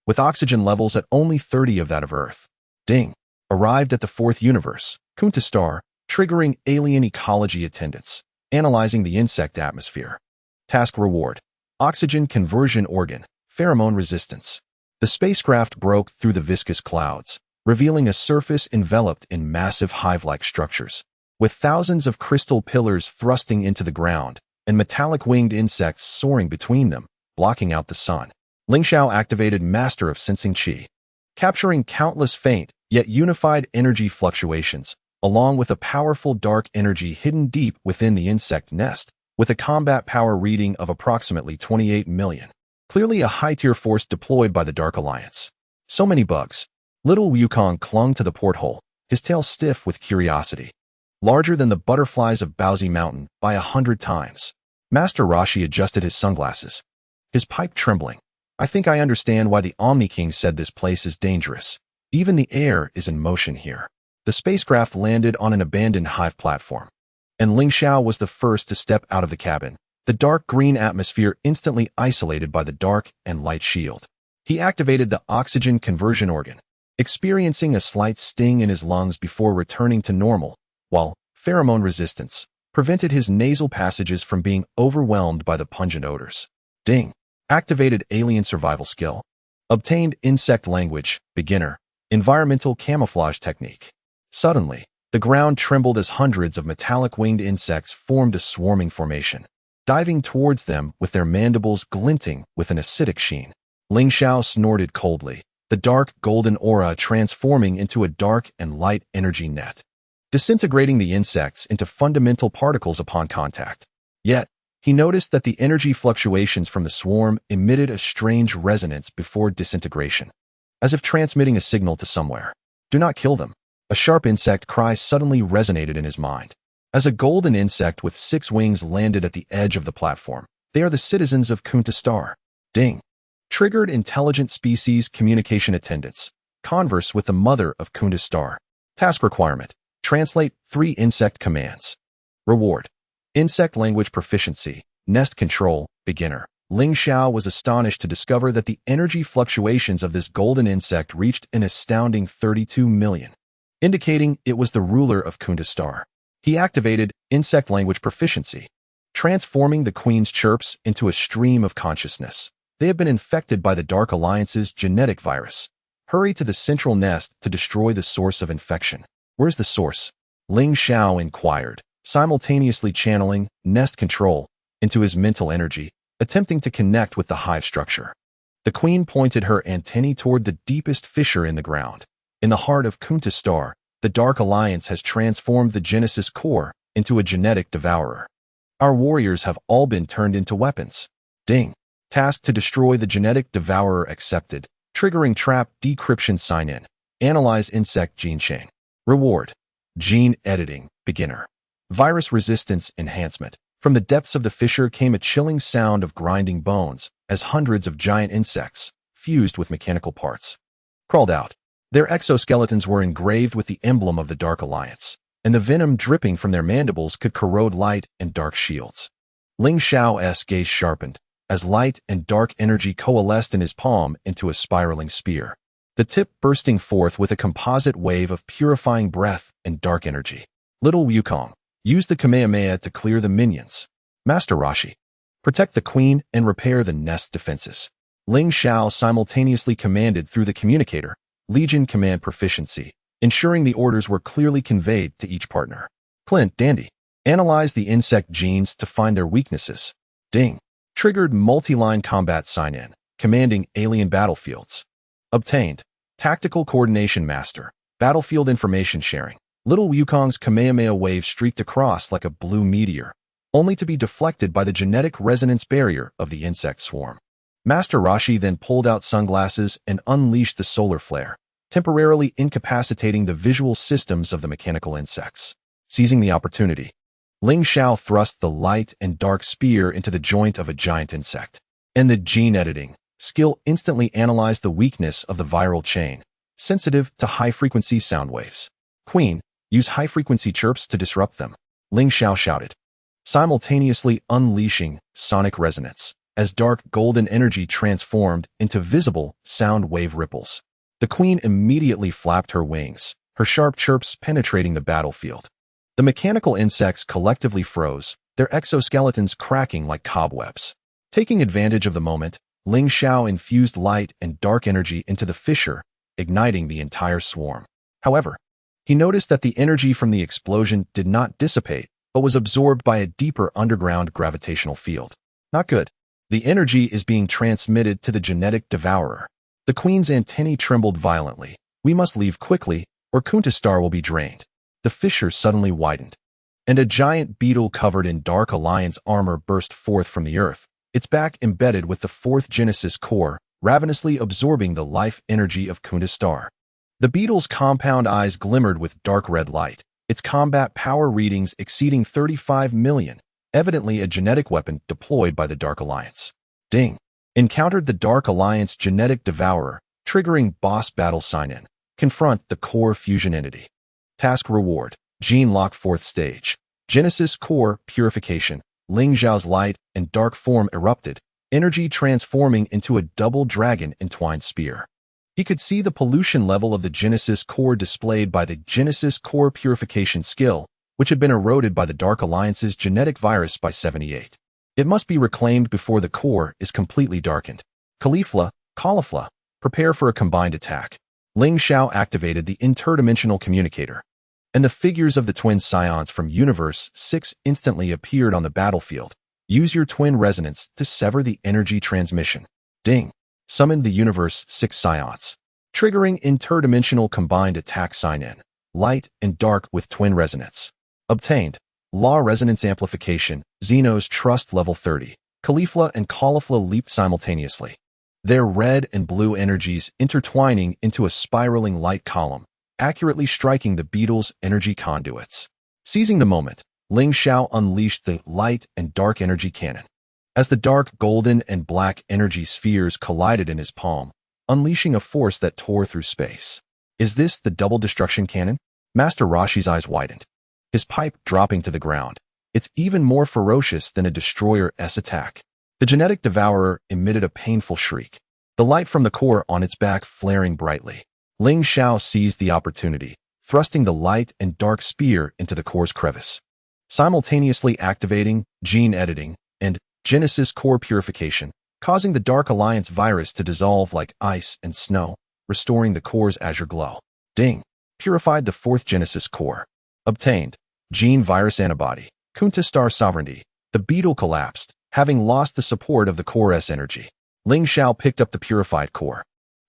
with oxygen levels at only 30 of that of Earth. Ding. Arrived at the 4th universe, Kunta Star, triggering alien ecology attendance, analyzing the insect atmosphere. Task reward. Oxygen conversion organ, pheromone resistance. The spacecraft broke through the viscous clouds, revealing a surface enveloped in massive hive-like structures, with thousands of crystal pillars thrusting into the ground and metallic winged insects soaring between them, blocking out the sun. Ling Xiao activated Master of Sensing Qi, capturing countless faint yet unified energy fluctuations, along with a powerful dark energy hidden deep within the insect nest, with a combat power reading of approximately 28 million. Clearly a high-tier force deployed by the Dark Alliance. So many bugs. Little Wukong clung to the porthole, his tail stiff with curiosity. Larger than the butterflies of Paozu Mountain by 100 times. Master Roshi adjusted his sunglasses, his pipe trembling. I think I understand why the Omni King said this place is dangerous. Even the air is in motion here. The spacecraft landed on an abandoned hive platform, and Ling Xiao was the first to step out of the cabin, the dark green atmosphere instantly isolated by the dark and light shield. He activated the oxygen conversion organ, experiencing a slight sting in his lungs before returning to normal, while pheromone resistance prevented his nasal passages from being overwhelmed by the pungent odors. Ding. Activated alien survival skill. Obtained insect language, beginner, environmental camouflage technique. Suddenly, the ground trembled as hundreds of metallic winged insects formed a swarming formation, diving towards them with their mandibles glinting with an acidic sheen. Ling Xiao snorted coldly, the dark golden aura transforming into a dark and light energy net, disintegrating the insects into fundamental particles upon contact. Yet, he noticed that the energy fluctuations from the swarm emitted a strange resonance before disintegration, as if transmitting a signal to somewhere. Do not kill them. A sharp insect cry suddenly resonated in his mind. As a golden insect with 6 wings landed at the edge of the platform, they are the citizens of Kunta Star. Ding. Triggered intelligent species communication attendance. Converse with the mother of Kunta Star. Task requirement. Translate 3 insect commands. Reward. Insect language proficiency, nest control, beginner. Ling Xiao was astonished to discover that the energy fluctuations of this golden insect reached an astounding 32 million, indicating it was the ruler of Kunta Star. He activated insect language proficiency, transforming the queen's chirps into a stream of consciousness. They have been infected by the Dark Alliance's genetic virus. Hurry to the central nest to destroy the source of infection. Where's the source? Ling Xiao inquired, simultaneously channeling nest control into his mental energy, attempting to connect with the hive structure. The queen pointed her antennae toward the deepest fissure in the ground. In the heart of Kunta Star, the Dark Alliance has transformed the Genesis core into a genetic devourer. Our warriors have all been turned into weapons. Ding. Task to destroy the genetic devourer accepted, triggering trap decryption sign-in. Analyze insect gene chain. Reward. Gene editing, beginner. Virus resistance enhancement. From the depths of the fissure came a chilling sound of grinding bones as hundreds of giant insects, fused with mechanical parts, crawled out. Their exoskeletons were engraved with the emblem of the Dark Alliance, and the venom dripping from their mandibles could corrode light and dark shields. Ling Xiao's gaze sharpened as light and dark energy coalesced in his palm into a spiraling spear, the tip bursting forth with a composite wave of purifying breath and dark energy. Little Wukong, use the Kamehameha to clear the minions. Master Roshi, protect the queen and repair the nest defenses. Ling Xiao simultaneously commanded through the communicator, Legion command proficiency, ensuring the orders were clearly conveyed to each partner. Clint, Dandy, analyze the insect genes to find their weaknesses. Ding. Triggered multi-line combat sign-in, commanding alien battlefields. Obtained. Tactical coordination master, battlefield information sharing. Little Wukong's Kamehameha wave streaked across like a blue meteor, only to be deflected by the genetic resonance barrier of the insect swarm. Master Roshi then pulled out sunglasses and unleashed the solar flare, temporarily incapacitating the visual systems of the mechanical insects. Seizing the opportunity, Ling Xiao thrust the light and dark spear into the joint of a giant insect, and the gene editing skill instantly analyzed the weakness of the viral chain, sensitive to high-frequency sound waves. Queen, use high-frequency chirps to disrupt them, Ling Xiao shouted, simultaneously unleashing sonic resonance as dark golden energy transformed into visible sound wave ripples. The queen immediately flapped her wings, her sharp chirps penetrating the battlefield. The mechanical insects collectively froze, their exoskeletons cracking like cobwebs. Taking advantage of the moment, Ling Xiao infused light and dark energy into the fissure, igniting the entire swarm. However, he noticed that the energy from the explosion did not dissipate, but was absorbed by a deeper underground gravitational field. Not good. The energy is being transmitted to the genetic devourer. The queen's antennae trembled violently. We must leave quickly, or Kunta Star will be drained. The fissure suddenly widened, and a giant beetle covered in Dark Alliance armor burst forth from the earth, its back embedded with the fourth Genesis core, ravenously absorbing the life energy of Kunta Star. The beetle's compound eyes glimmered with dark red light, its combat power readings exceeding 35 million, evidently a genetic weapon deployed by the Dark Alliance. Ding. Encountered the Dark Alliance genetic devourer, triggering boss battle sign-in. Confront the core fusion entity. Task reward. Gene lock 4th stage. Genesis core purification. Ling Xiao's light and dark form erupted, energy transforming into a double dragon entwined spear. He could see the pollution level of the Genesis core displayed by the Genesis core purification skill, which had been eroded by the Dark Alliance's genetic virus by 78. It must be reclaimed before the core is completely darkened. Caulifla, prepare for a combined attack. Ling Xiao activated the interdimensional communicator, and the figures of the twin Saiyans from Universe 6 instantly appeared on the battlefield. Use your twin resonance to sever the energy transmission. Ding. Summon the Universe 6 Saiyans. Triggering interdimensional combined attack sign-in. Light and dark with twin resonance. Obtained. Law resonance amplification. Xeno's trust level 30. Caulifla and Caulifla leaped simultaneously, their red and blue energies intertwining into a spiraling light column, accurately striking the beetle's energy conduits. Seizing the moment, Ling Xiao unleashed the light and dark energy cannon. As the dark golden and black energy spheres collided in his palm, unleashing a force that tore through space. Is this the double destruction cannon? Master Roshi's eyes widened, his pipe dropping to the ground, It's even more ferocious than a destroyer-S attack. The genetic devourer emitted a painful shriek, the light from the core on its back flaring brightly. Ling Xiao seized the opportunity, thrusting the light and dark spear into the core's crevice, simultaneously activating gene editing and Genesis core purification, causing the Dark Alliance virus to dissolve like ice and snow, restoring the core's azure glow. Ding! Purified the fourth Genesis core. Obtained. Gene virus antibody. Kunta star sovereignty. The beetle collapsed, having lost the support of the core's energy. Ling Xiao picked up the purified core,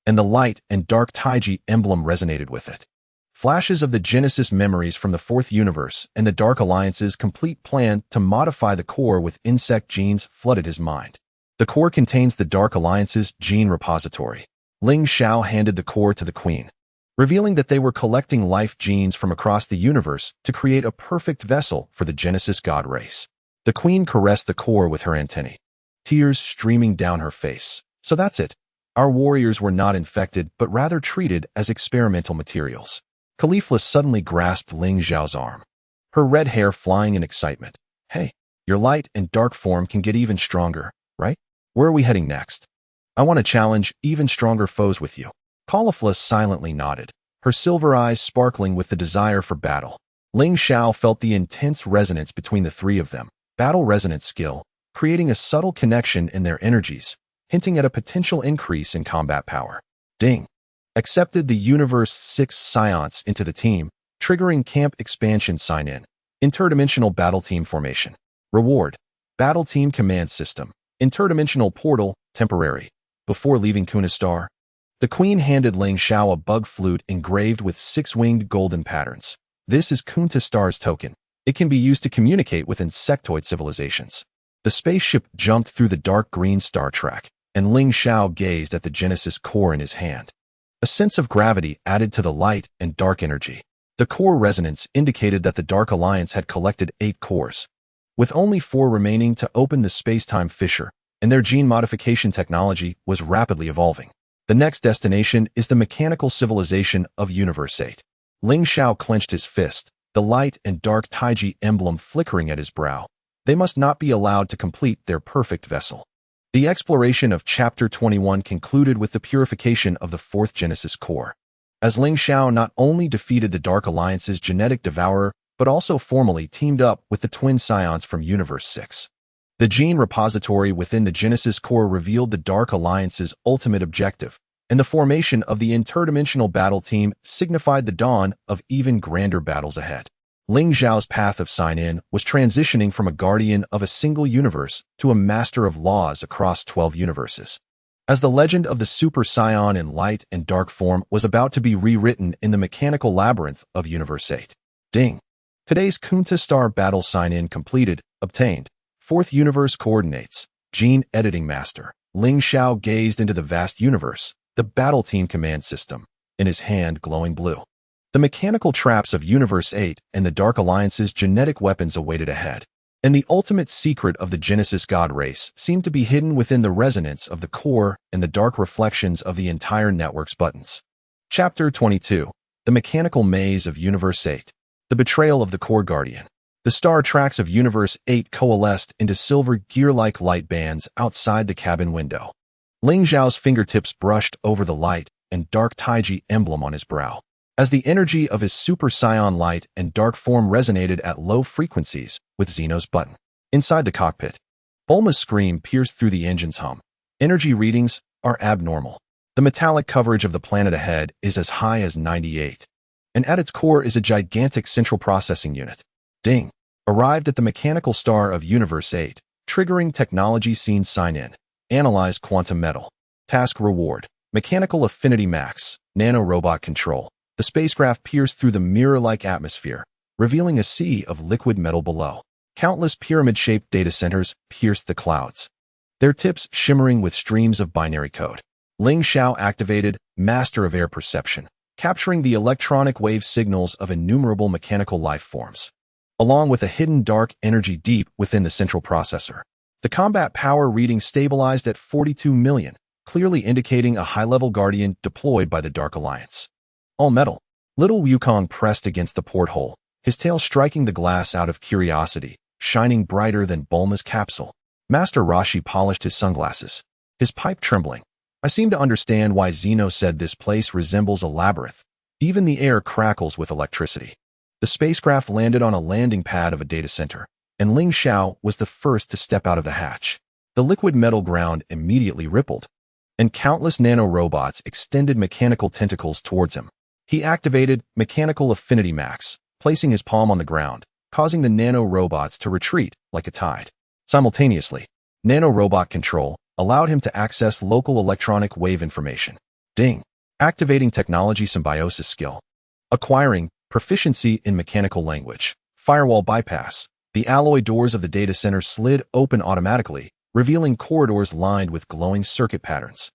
and the light and dark Taiji emblem resonated with it. Flashes of the Genesis memories from the Fourth Universe and the Dark Alliance's complete plan to modify the core with insect genes flooded his mind. The core contains the Dark Alliance's gene repository. Ling Xiao handed the core to the Queen, revealing that they were collecting life genes from across the universe to create a perfect vessel for the Genesis god race. The Queen caressed the core with her antennae, tears streaming down her face. So that's it. Our warriors were not infected, but rather treated as experimental materials. Caulifla suddenly grasped Ling Xiao's arm, her red hair flying in excitement. Hey, your light and dark form can get even stronger, right? Where are we heading next? I want to challenge even stronger foes with you. Caulifla silently nodded, her silver eyes sparkling with the desire for battle. Ling Xiao felt the intense resonance between the three of them, battle resonance skill, creating a subtle connection in their energies, hinting at a potential increase in combat power. Ding! Accepted the Universe 6 Science into the team, triggering camp expansion sign-in. Interdimensional battle team formation. Reward. Battle team command system. Interdimensional portal, temporary. Before leaving Kunistar, the Queen handed Ling Xiao a bug flute engraved with 6-winged golden patterns. This is Kunistar's token. It can be used to communicate with insectoid civilizations. The spaceship jumped through the dark green star track, and Ling Xiao gazed at the Genesis core in his hand. A sense of gravity added to the light and dark energy. The core resonance indicated that the Dark Alliance had collected 8 cores, with only 4 remaining to open the space-time fissure, and their gene modification technology was rapidly evolving. The next destination is the mechanical civilization of Universe 8. Ling Xiao clenched his fist, the light and dark Taiji emblem flickering at his brow. They must not be allowed to complete their perfect vessel. The exploration of Chapter 21 concluded with the purification of the 4th Genesis core, as Ling Xiao not only defeated the Dark Alliance's genetic devourer, but also formally teamed up with the twin scions from Universe 6. The gene repository within the Genesis core revealed the Dark Alliance's ultimate objective, and the formation of the interdimensional battle team signified the dawn of even grander battles ahead. Ling Xiao's path of sign-in was transitioning from a guardian of a single universe to a master of laws across 12 universes. As the legend of the Super Saiyan in light and dark form was about to be rewritten in the mechanical labyrinth of Universe 8. Ding! Today's Kunta Star battle sign-in completed, obtained. 4th Universe coordinates. Gene Editing Master. Ling Xiao gazed into the vast universe, the battle team command system, in his hand glowing blue. The mechanical traps of Universe 8 and the Dark Alliance's genetic weapons awaited ahead, and the ultimate secret of the Genesis god race seemed to be hidden within the resonance of the core and the dark reflections of the entire network's buttons. Chapter 22. The Mechanical Maze of Universe 8. The Betrayal of the Core Guardian. The star tracks of Universe 8 coalesced into silver gear-like light bands outside the cabin window. Ling Xiao's fingertips brushed over the light and dark Taiji emblem on his brow, as the energy of his Super Saiyan light and dark form resonated at low frequencies with Zeno's button. Inside the cockpit, Bulma's scream pierced through the engine's hum. Energy readings are abnormal. The metallic coverage of the planet ahead is as high as 98, and at its core is a gigantic central processing unit. Ding! Arrived at the mechanical star of Universe 8, triggering technology scene sign-in. Analyze quantum metal. Task reward. Mechanical affinity max. Nano-robot control. The spacecraft pierced through the mirror-like atmosphere, revealing a sea of liquid metal below. Countless pyramid-shaped data centers pierced the clouds, their tips shimmering with streams of binary code. Ling Xiao activated Master of Air Perception, capturing the electronic wave signals of innumerable mechanical life forms, along with a hidden dark energy deep within the central processor. The combat power reading stabilized at 42 million, clearly indicating a high-level guardian deployed by the Dark Alliance. All metal. Little Wukong pressed against the porthole, his tail striking the glass out of curiosity, shining brighter than Bulma's capsule. Master Roshi polished his sunglasses, his pipe trembling. I seem to understand why Zeno said this place resembles a labyrinth. Even the air crackles with electricity. The spacecraft landed on a landing pad of a data center, and Ling Xiao was the first to step out of the hatch. The liquid metal ground immediately rippled, and countless nano-robots extended mechanical tentacles towards him. He activated Mechanical Affinity Max, placing his palm on the ground, causing the nano-robots to retreat like a tide. Simultaneously, nano-robot control allowed him to access local electronic wave information. Ding! Activating technology symbiosis skill. Acquiring proficiency in mechanical language. Firewall bypass. The alloy doors of the data center slid open automatically, revealing corridors lined with glowing circuit patterns,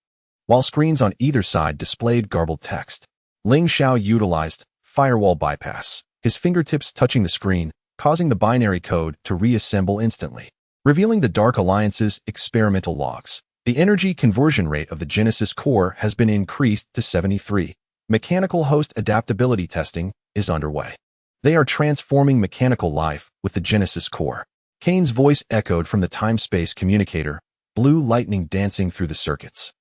while screens on either side displayed garbled text. Ling Xiao utilized firewall bypass, his fingertips touching the screen, causing the binary code to reassemble instantly, revealing the Dark Alliance's experimental logs. The energy conversion rate of the Genesis core has been increased to 73. Mechanical host adaptability testing is underway. They are transforming mechanical life with the Genesis core. Kane's voice echoed from the time-space communicator, blue lightning dancing through the circuits.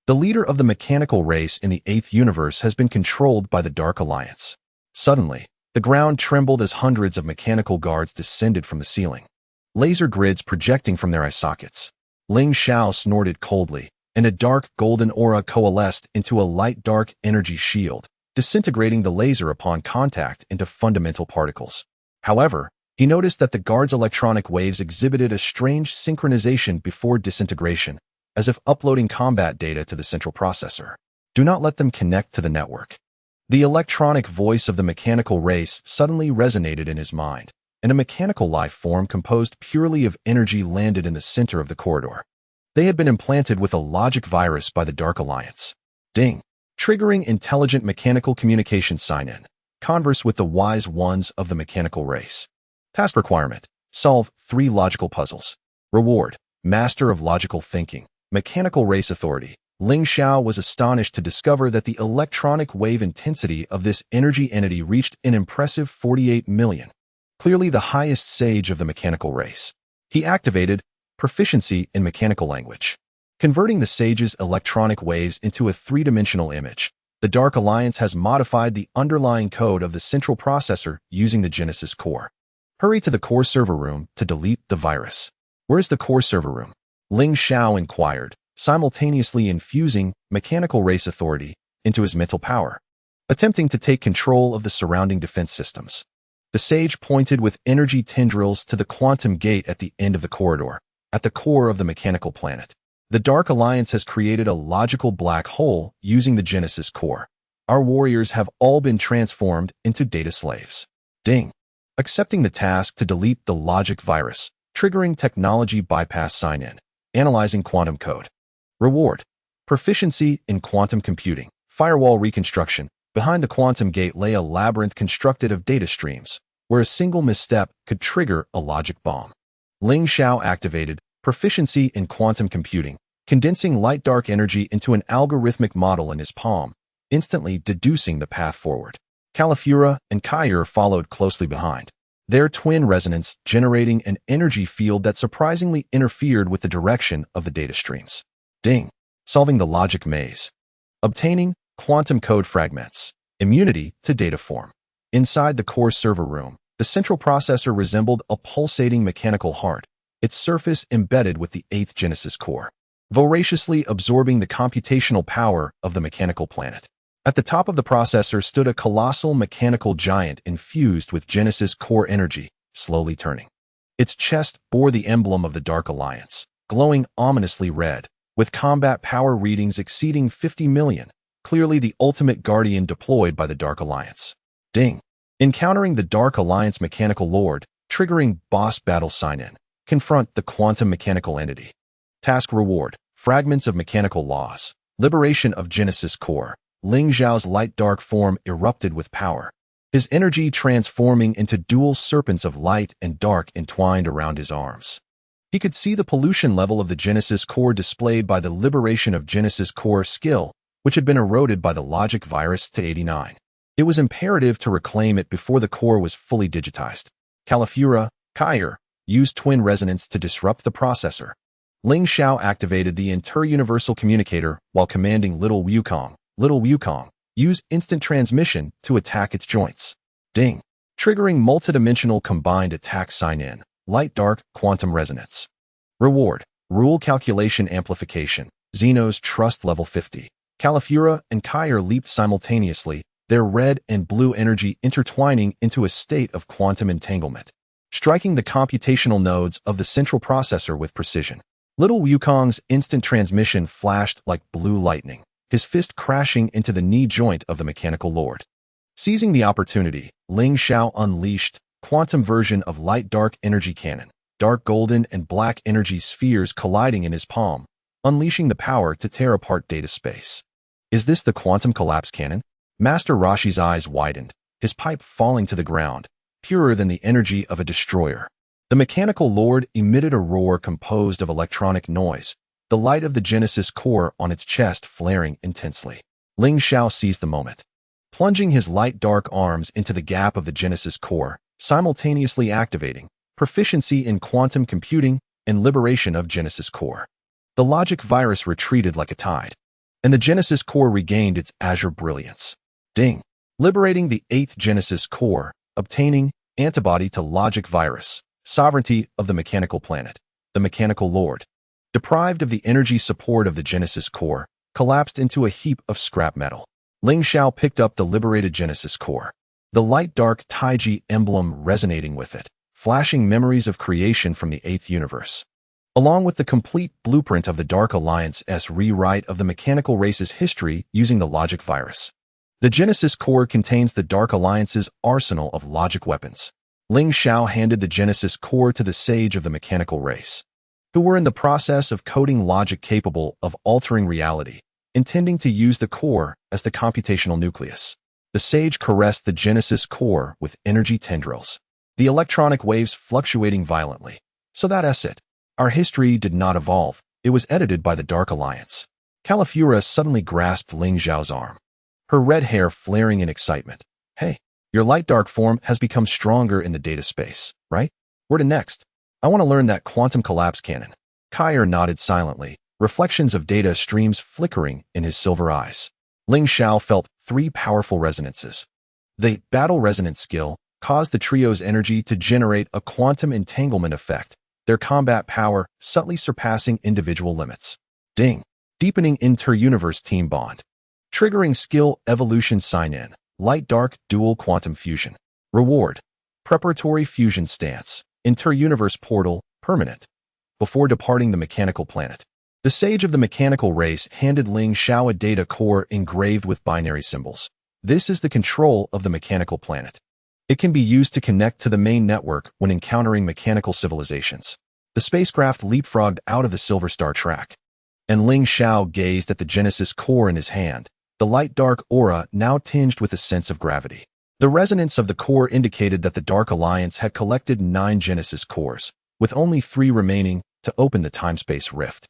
The leader of the mechanical race in the 8th universe has been controlled by the Dark Alliance. Suddenly, the ground trembled as hundreds of mechanical guards descended from the ceiling, laser grids projecting from their eye sockets. Ling Xiao snorted coldly, and a dark golden aura coalesced into a light dark energy shield, disintegrating the laser upon contact into fundamental particles. However, he noticed that the guards' electronic waves exhibited a strange synchronization before disintegration, as if uploading combat data to the central processor. Do not let them connect to the network. The electronic voice of the mechanical race suddenly resonated in his mind, and a mechanical life form composed purely of energy landed in the center of the corridor. They had been implanted with a logic virus by the Dark Alliance. Ding! Triggering intelligent mechanical communication sign-in. Converse with the wise ones of the mechanical race. Task requirement: solve 3 logical puzzles. Reward: Master of Logical Thinking. Mechanical Race Authority. Ling Xiao was astonished to discover that the electronic wave intensity of this energy entity reached an impressive 48 million. Clearly the highest sage of the mechanical race. He activated proficiency in mechanical language, converting the sage's electronic waves into a 3-dimensional image. The Dark Alliance has modified the underlying code of the central processor using the Genesis core. Hurry to the core server room to delete the virus. Where's the core server room? Ling Xiao inquired, simultaneously infusing mechanical race authority into his mental power, attempting to take control of the surrounding defense systems. The sage pointed with energy tendrils to the quantum gate at the end of the corridor, at the core of the mechanical planet. The Dark Alliance has created a logical black hole using the Genesis core. Our warriors have all been transformed into data slaves. Ding! Accepting the task to delete the logic virus, triggering technology bypass sign-in, analyzing quantum code. Reward: proficiency in quantum computing. Firewall reconstruction. Behind the quantum gate lay a labyrinth constructed of data streams, where a single misstep could trigger a logic bomb. Ling Xiao activated proficiency in quantum computing, condensing light-dark energy into an algorithmic model in his palm, instantly deducing the path forward. Califura and Kair followed closely behind, their twin resonance generating an energy field that surprisingly interfered with the direction of the data streams. Ding! Solving the logic maze. Obtaining quantum code fragments. Immunity to data form. Inside the core server room, the central processor resembled a pulsating mechanical heart, its surface embedded with the 8th Genesis core, voraciously absorbing the computational power of the mechanical planet. At the top of the processor stood a colossal mechanical giant infused with Genesis core energy, slowly turning. Its chest bore the emblem of the Dark Alliance, glowing ominously red, with combat power readings exceeding 50 million, clearly the ultimate guardian deployed by the Dark Alliance. Ding! Encountering the Dark Alliance mechanical lord, triggering boss battle sign-in. Confront the quantum mechanical entity. Task reward: fragments of mechanical laws. Liberation of Genesis core. Ling Xiao's light-dark form erupted with power, his energy transforming into dual serpents of light and dark entwined around his arms. He could see the pollution level of the Genesis core displayed by the Liberation of Genesis core skill, which had been eroded by the logic virus to 89. It was imperative to reclaim it before the core was fully digitized. Califura, Kair, used twin resonance to disrupt the processor. Ling Xiao activated the inter-universal communicator while commanding Little Wukong. Little Wukong used instant transmission to attack its joints. Ding! Triggering multidimensional combined attack sign-in. Light-dark quantum resonance. Reward. Rule calculation amplification. Xeno's trust level 50. Califura and Kair leaped simultaneously, their red and blue energy intertwining into a state of quantum entanglement, striking the computational nodes of the central processor with precision. Little Wukong's instant transmission flashed like blue lightning, his fist crashing into the knee joint of the mechanical lord. Seizing the opportunity, Ling Xiao unleashed quantum version of light-dark energy cannon, dark golden and black energy spheres colliding in his palm, unleashing the power to tear apart data space. Is this the quantum collapse cannon? Master Roshi's eyes widened, his pipe falling to the ground, purer than the energy of a destroyer. The mechanical lord emitted a roar composed of electronic noise, the light of the Genesis core on its chest flaring intensely. Ling Xiao seized the moment, plunging his light-dark arms into the gap of the Genesis core, simultaneously activating proficiency in quantum computing and liberation of Genesis core. The logic virus retreated like a tide, and the Genesis core regained its azure brilliance. Ding! Liberating the 8th Genesis core, obtaining antibody to logic virus, sovereignty of the mechanical planet. The mechanical lord, deprived of the energy support of the Genesis core, collapsed into a heap of scrap metal. Ling Xiao picked up the liberated Genesis core, the light-dark Taiji emblem resonating with it, flashing memories of creation from the 8th universe, along with the complete blueprint of the Dark Alliance's rewrite of the mechanical race's history using the logic virus. The Genesis core contains the Dark Alliance's arsenal of logic weapons. Ling Xiao handed the Genesis core to the sage of the mechanical race, who were in the process of coding logic capable of altering reality, intending to use the core as the computational nucleus. The sage caressed the Genesis core with energy tendrils, the electronic waves fluctuating violently. So that's it. Our history did not evolve. It was edited by the Dark Alliance. Califura suddenly grasped Ling Xiao's arm, her red hair flaring in excitement. Hey, your light-dark form has become stronger in the data space, right? Where to next? I want to learn that quantum collapse cannon. Kair nodded silently, reflections of data streams flickering in his silver eyes. Ling Xiao felt 3 powerful resonances. The battle resonance skill caused the trio's energy to generate a quantum entanglement effect, their combat power subtly surpassing individual limits. Ding! Deepening inter-universe team bond. Triggering skill evolution sign-in. Light-dark dual quantum fusion. Reward. Preparatory fusion stance. Inter-universe portal, permanent. Before departing the mechanical planet, the sage of the mechanical race handed Ling Xiao a data core engraved with binary symbols. This is the control of the mechanical planet. It can be used to connect to the main network when encountering mechanical civilizations. The spacecraft leapfrogged out of the Silver Star track, and Ling Xiao gazed at the Genesis core in his hand, the light-dark aura now tinged with a sense of gravity. The resonance of the core indicated that the Dark Alliance had collected 9 Genesis cores, with only 3 remaining to open the time-space rift.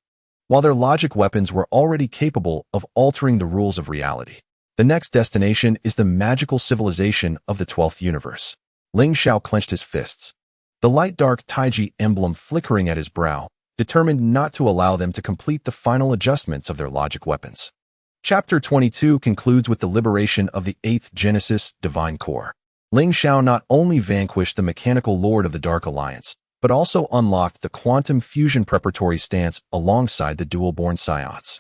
While their logic weapons were already capable of altering the rules of reality, the next destination is the magical civilization of the 12th universe. Ling Xiao clenched his fists, the light-dark Taiji emblem flickering at his brow, determined not to allow them to complete the final adjustments of their logic weapons. Chapter 22 concludes with the liberation of the 8th Genesis Divine Core. Ling Xiao not only vanquished the mechanical lord of the Dark Alliance, but also unlocked the quantum fusion preparatory stance alongside the dual-born Saiyans.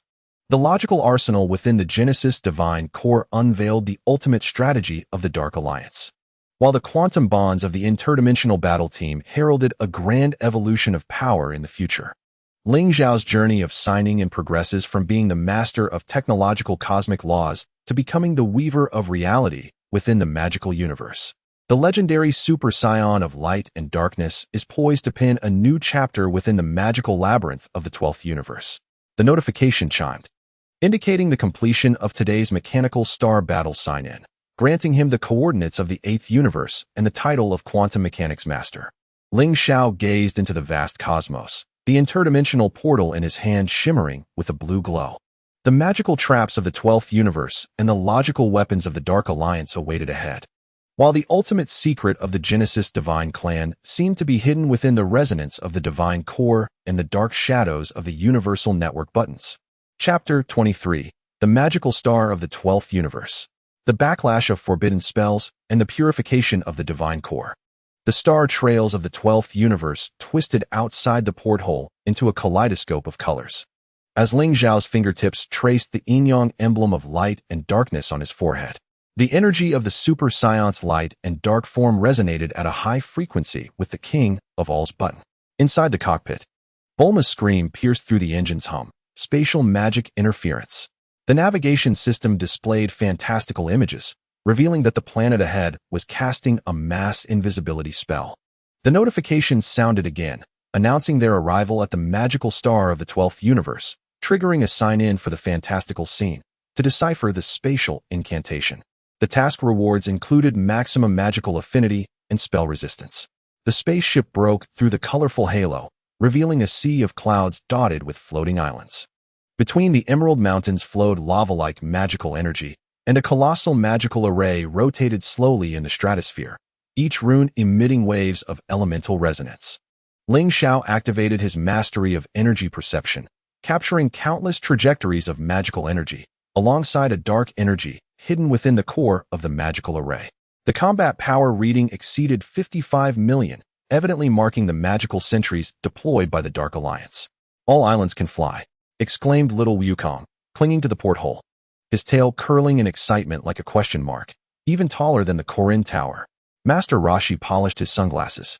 The logical arsenal within the Genesis Divine Core unveiled the ultimate strategy of the Dark Alliance, while the quantum bonds of the interdimensional battle team heralded a grand evolution of power in the future. Ling Xiao's journey of signing in progresses from being the master of technological cosmic laws to becoming the weaver of reality within the magical universe. The legendary Super Saiyan of Light and Darkness is poised to pen a new chapter within the magical labyrinth of the 12th universe. The notification chimed, indicating the completion of today's mechanical star battle sign-in, granting him the coordinates of the 8th universe and the title of Quantum Mechanics Master. Ling Xiao gazed into the vast cosmos, the interdimensional portal in his hand shimmering with a blue glow. The magical traps of the 12th universe and the logical weapons of the Dark Alliance awaited ahead. While the ultimate secret of the Genesis Divine Clan seemed to be hidden within the resonance of the Divine Core and the dark shadows of the Universal Network buttons. Chapter 23. The Magical Star of the 12th Universe. The backlash of forbidden spells and the purification of the Divine Core. The star trails of the 12th universe twisted outside the porthole into a kaleidoscope of colors. As Ling Xiao's fingertips traced the yin-yang emblem of light and darkness on his forehead, the energy of the Super Saiyan's light and dark form resonated at a high frequency with the King of All's button. Inside the cockpit, Bulma's scream pierced through the engine's hum. Spatial magic interference. The navigation system displayed fantastical images, revealing that the planet ahead was casting a mass invisibility spell. The notification sounded again, announcing their arrival at the magical star of the 12th universe, triggering a sign-in for the fantastical scene to decipher the spatial incantation. The task rewards included maximum magical affinity and spell resistance. The spaceship broke through the colorful halo, revealing a sea of clouds dotted with floating islands. Between the Emerald Mountains flowed lava-like magical energy, and a colossal magical array rotated slowly in the stratosphere, each rune emitting waves of elemental resonance. Ling Xiao activated his mastery of energy perception, capturing countless trajectories of magical energy, alongside a dark energy hidden within the core of the magical array. The combat power reading exceeded 55 million, evidently marking the magical sentries deployed by the Dark Alliance. "All islands can fly," exclaimed little Wukong, clinging to the porthole, his tail curling in excitement like a question mark, even taller than the Korin Tower. Master Roshi polished his sunglasses,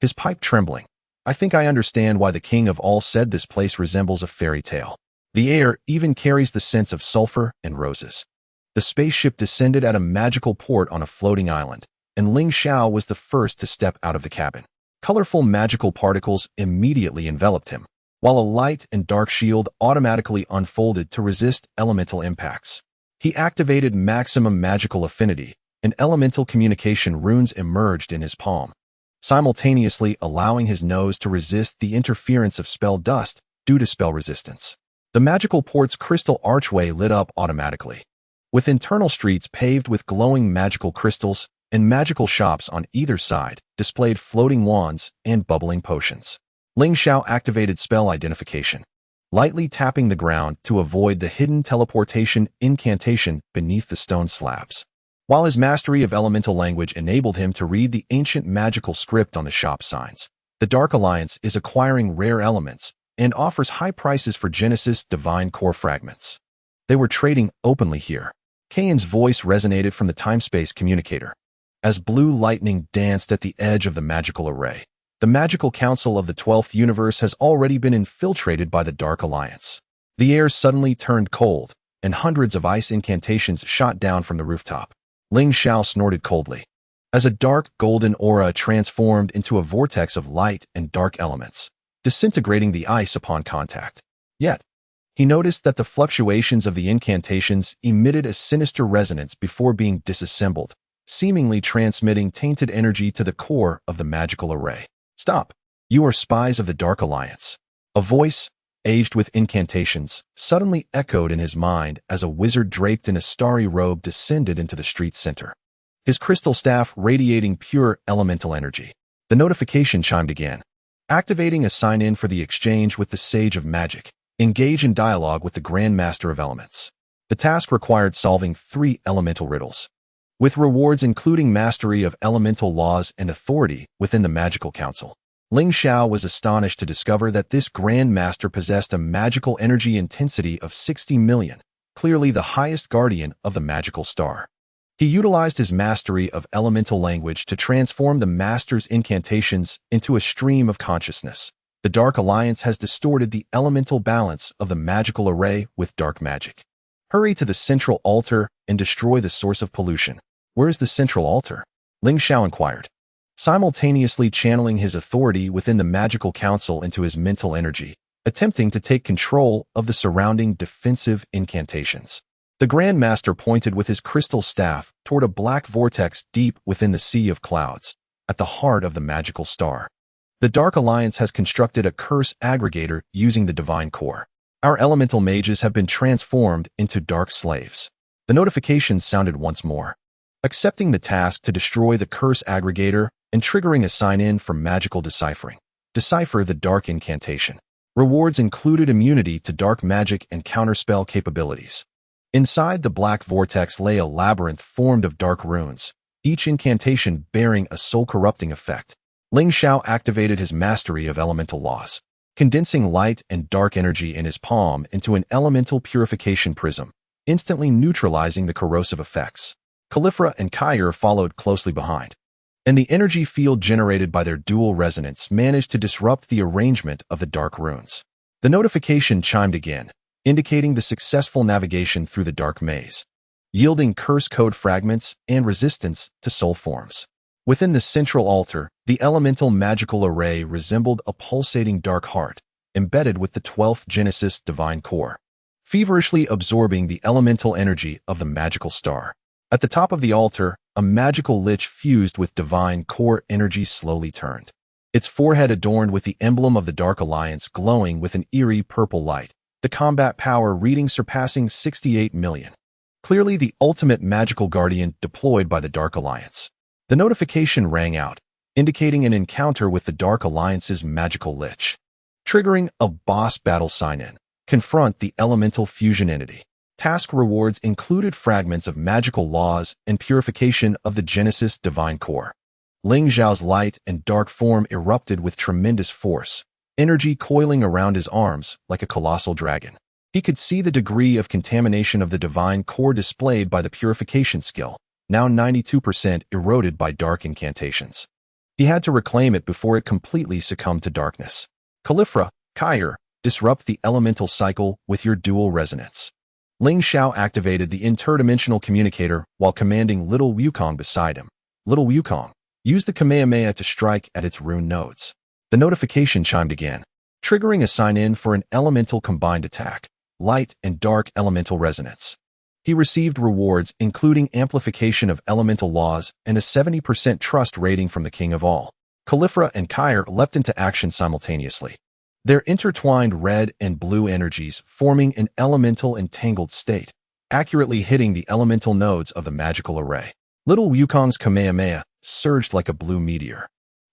his pipe trembling. "I think I understand why the King of All said this place resembles a fairy tale. The air even carries the scents of sulfur and roses." The spaceship descended at a magical port on a floating island, and Ling Xiao was the first to step out of the cabin. Colorful magical particles immediately enveloped him, while a light and dark shield automatically unfolded to resist elemental impacts. He activated maximum magical affinity, and elemental communication runes emerged in his palm, simultaneously allowing his nose to resist the interference of spell dust due to spell resistance. The magical port's crystal archway lit up automatically, with internal streets paved with glowing magical crystals, and magical shops on either side displayed floating wands and bubbling potions. Ling Xiao activated spell identification, lightly tapping the ground to avoid the hidden teleportation incantation beneath the stone slabs. While his mastery of elemental language enabled him to read the ancient magical script on the shop signs, the Dark Alliance is acquiring rare elements and offers high prices for Genesis Divine Core fragments. They were trading openly here. Kayan's voice resonated from the time-space communicator. As blue lightning danced at the edge of the magical array, the magical council of the 12th universe has already been infiltrated by the Dark Alliance. The air suddenly turned cold, and hundreds of ice incantations shot down from the rooftop. Ling Xiao snorted coldly, as a dark golden aura transformed into a vortex of light and dark elements, disintegrating the ice upon contact. Yet, he noticed that the fluctuations of the incantations emitted a sinister resonance before being disassembled, seemingly transmitting tainted energy to the core of the magical array. "Stop! You are spies of the Dark Alliance." A voice, aged with incantations, suddenly echoed in his mind as a wizard draped in a starry robe descended into the street's center, his crystal staff radiating pure elemental energy. The notification chimed again, activating a sign-in for the exchange with the Sage of Magic. Engage in dialogue with the Grand Master of Elements. The task required solving 3 elemental riddles, with rewards including mastery of elemental laws and authority within the Magical Council. Ling Xiao was astonished to discover that this Grand Master possessed a magical energy intensity of 60 million, clearly the highest guardian of the magical star. He utilized his mastery of elemental language to transform the Master's incantations into a stream of consciousness. The Dark Alliance has distorted the elemental balance of the magical array with dark magic. Hurry to the central altar and destroy the source of pollution. Where is the central altar? Ling Xiao inquired, simultaneously channeling his authority within the magical council into his mental energy, attempting to take control of the surrounding defensive incantations. The Grand Master pointed with his crystal staff toward a black vortex deep within the sea of clouds, at the heart of the magical star. The Dark Alliance has constructed a curse aggregator using the Divine Core. Our elemental mages have been transformed into dark slaves. The notification sounded once more. accepting the task to destroy the curse aggregator and triggering a sign-in for magical deciphering. Decipher the dark incantation. Rewards included immunity to dark magic and counterspell capabilities. Inside the black vortex lay a labyrinth formed of dark runes, each incantation bearing a soul-corrupting effect. Ling Xiao activated his mastery of elemental laws, condensing light and dark energy in his palm into an elemental purification prism, instantly neutralizing the corrosive effects. Caulifla and Kair followed closely behind, and the energy field generated by their dual resonance managed to disrupt the arrangement of the dark runes. The notification chimed again, indicating the successful navigation through the dark maze, yielding curse code fragments and resistance to soul forms. Within the central altar, the elemental magical array resembled a pulsating dark heart, embedded with the 12th Genesis divine core, feverishly absorbing the elemental energy of the magical star. At the top of the altar, a magical lich fused with divine core energy slowly turned, its forehead adorned with the emblem of the Dark Alliance glowing with an eerie purple light, the combat power reading surpassing 68 million. Clearly the ultimate magical guardian deployed by the Dark Alliance. The notification rang out, indicating an encounter with the Dark Alliance's magical lich. Triggering a boss battle sign-in. Confront the elemental fusion entity. Task rewards included fragments of magical laws and purification of the Genesis divine core. Ling Xiao's light and dark form erupted with tremendous force, energy coiling around his arms like a colossal dragon. He could see the degree of contamination of the divine core displayed by the purification skill, now 92% eroded by dark incantations. He had to reclaim it before it completely succumbed to darkness. Caulifla, Kair, disrupt the elemental cycle with your dual resonance. Ling Xiao activated the interdimensional communicator while commanding Little Wukong beside him. Little Wukong, use the Kamehameha to strike at its rune nodes. The notification chimed again, triggering a sign-in for an elemental combined attack, light and dark elemental resonance. He received rewards including amplification of elemental laws and a 70% trust rating from the King of All. Caulifla and Kair leapt into action simultaneously, their intertwined red and blue energies forming an elemental entangled state, accurately hitting the elemental nodes of the magical array. Little Wukong's Kamehameha surged like a blue meteor,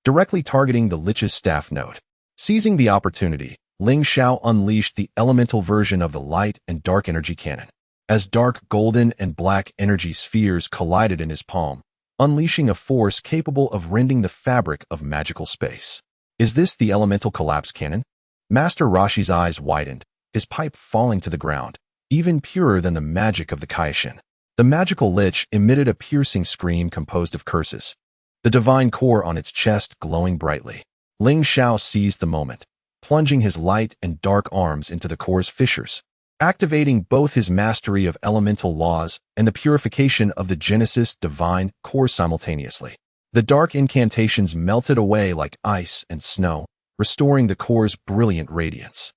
directly targeting the Lich's staff node. Seizing the opportunity, Ling Xiao unleashed the elemental version of the light and dark energy cannon, as dark golden and black energy spheres collided in his palm, unleashing a force capable of rending the fabric of magical space. Is this the elemental collapse cannon? Master Roshi's eyes widened, his pipe falling to the ground, even purer than the magic of the Kaishin. The magical lich emitted a piercing scream composed of curses, the divine core on its chest glowing brightly. Ling Xiao seized the moment, plunging his light and dark arms into the core's fissures, activating both his mastery of elemental laws and the purification of the Genesis divine core simultaneously. The dark incantations melted away like ice and snow, restoring the core's brilliant radiance.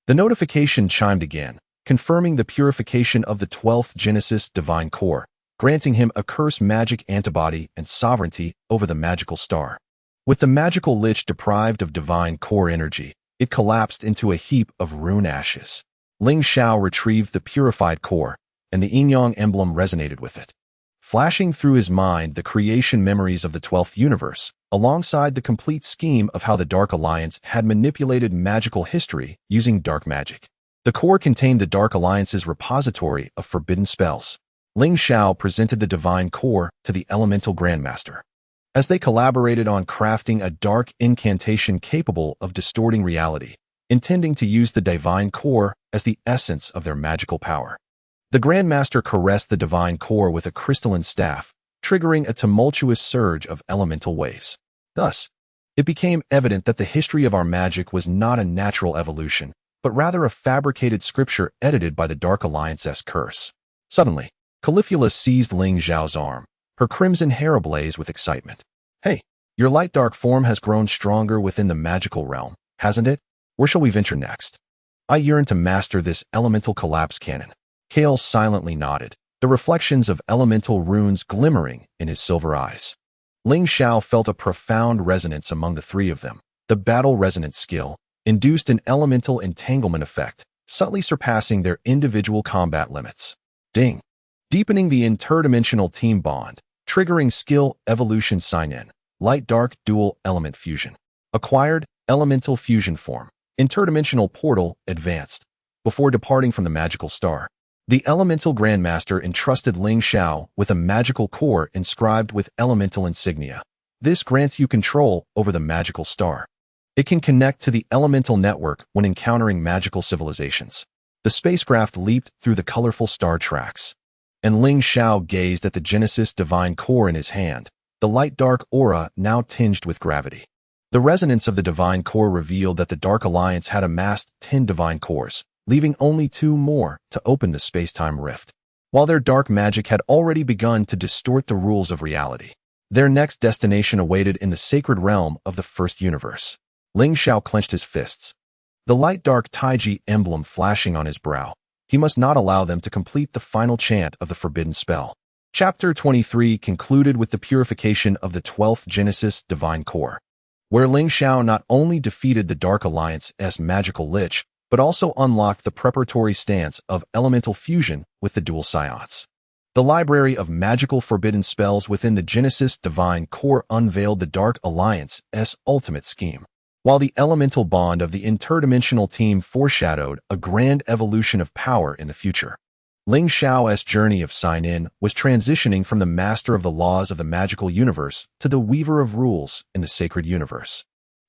The notification chimed again, confirming the purification of the 12th Genesis divine core, granting him a curse magic antibody and sovereignty over the magical star. With the magical lich deprived of divine core energy, it collapsed into a heap of rune ashes. Ling Xiao retrieved the purified core, and the yin-yang emblem resonated with it, flashing through his mind the creation memories of the 12th universe, alongside the complete scheme of how the Dark Alliance had manipulated magical history using dark magic. The core contained the Dark Alliance's repository of forbidden spells. Ling Xiao presented the divine core to the elemental grandmaster, as they collaborated on crafting a dark incantation capable of distorting reality, intending to use the divine core as the essence of their magical power. The grandmaster caressed the divine core with a crystalline staff, triggering a tumultuous surge of elemental waves. Thus, it became evident that the history of our magic was not a natural evolution, but rather a fabricated scripture edited by the Dark Alliance's curse. Suddenly, Caulifla seized Ling Xiao's arm, her crimson hair ablaze with excitement. Hey, your light dark form has grown stronger within the magical realm, hasn't it? Where shall we venture next? I yearn to master this elemental collapse cannon. Kale silently nodded, the reflections of elemental runes glimmering in his silver eyes. Ling Xiao felt a profound resonance among the three of them. The battle resonance skill induced an elemental entanglement effect, subtly surpassing their individual combat limits. Ding! Deepening the interdimensional team bond, Triggering skill evolution Saiyan, light-dark dual element fusion. Acquired elemental fusion form, interdimensional portal advanced. Before departing from the magical star, the elemental grandmaster entrusted Ling Xiao with a magical core inscribed with elemental insignia. This grants you control over the magical star. It can connect to the elemental network when encountering magical civilizations. The spacecraft leaped through the colorful star tracks, and Ling Xiao gazed at the Genesis divine core in his hand, the light-dark aura now tinged with gravity. The resonance of the divine core revealed that the Dark Alliance had amassed 10 divine cores, leaving only 2 more to open the space-time rift. While their dark magic had already begun to distort the rules of reality, their next destination awaited in the sacred realm of the first universe. Ling Xiao clenched his fists, the light-dark Taiji emblem flashing on his brow. He must not allow them to complete the final chant of the forbidden spell. Chapter 23 concluded with the purification of the 12th Genesis Divine Core, where Ling Xiao not only defeated the Dark Alliance's magical lich, but also unlocked the preparatory stance of elemental fusion with the dual Saiyans. The library of magical forbidden spells within the Genesis Divine Core unveiled the Dark Alliance's ultimate scheme, while the elemental bond of the interdimensional team foreshadowed a grand evolution of power in the future. Ling Xiao's journey of Saiyan was transitioning from the master of the laws of the magical universe to the weaver of rules in the sacred universe.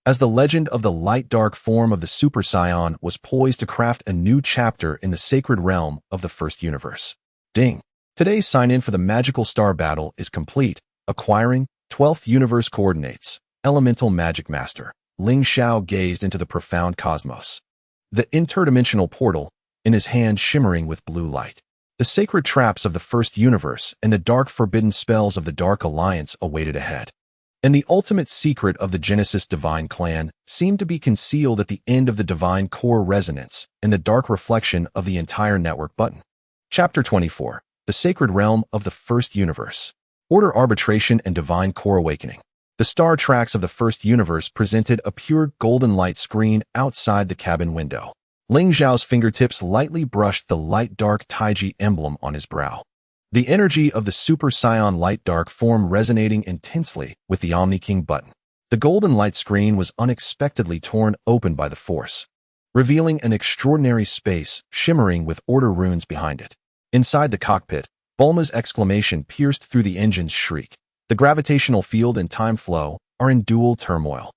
As the legend of the light-dark form of the Super Saiyan was poised to craft a new chapter in the sacred realm of the first universe. Ding! Today's sign-in for the magical star battle is complete. Acquiring 12th universe coordinates. Elemental Magic Master. Ling Xiao gazed into the profound cosmos, the interdimensional portal in his hand shimmering with blue light. The sacred traps of the first universe and the dark forbidden spells of the Dark Alliance awaited ahead. And the ultimate secret of the Genesis Divine Clan seemed to be concealed at the end of the Divine Core resonance and the dark reflection of the entire network button. Chapter 24. The Sacred Realm of the First Universe. Order Arbitration and Divine Core Awakening. The star tracks of the first universe presented a pure golden light screen outside the cabin window. Ling Xiao's fingertips lightly brushed the light-dark Taiji emblem on his brow, the energy of the Super Saiyan light-dark form resonating intensely with the Omni King button. The golden light screen was unexpectedly torn open by the Force, revealing an extraordinary space shimmering with order runes behind it. Inside the cockpit, Bulma's exclamation pierced through the engine's shriek. The gravitational field and time flow are in dual turmoil.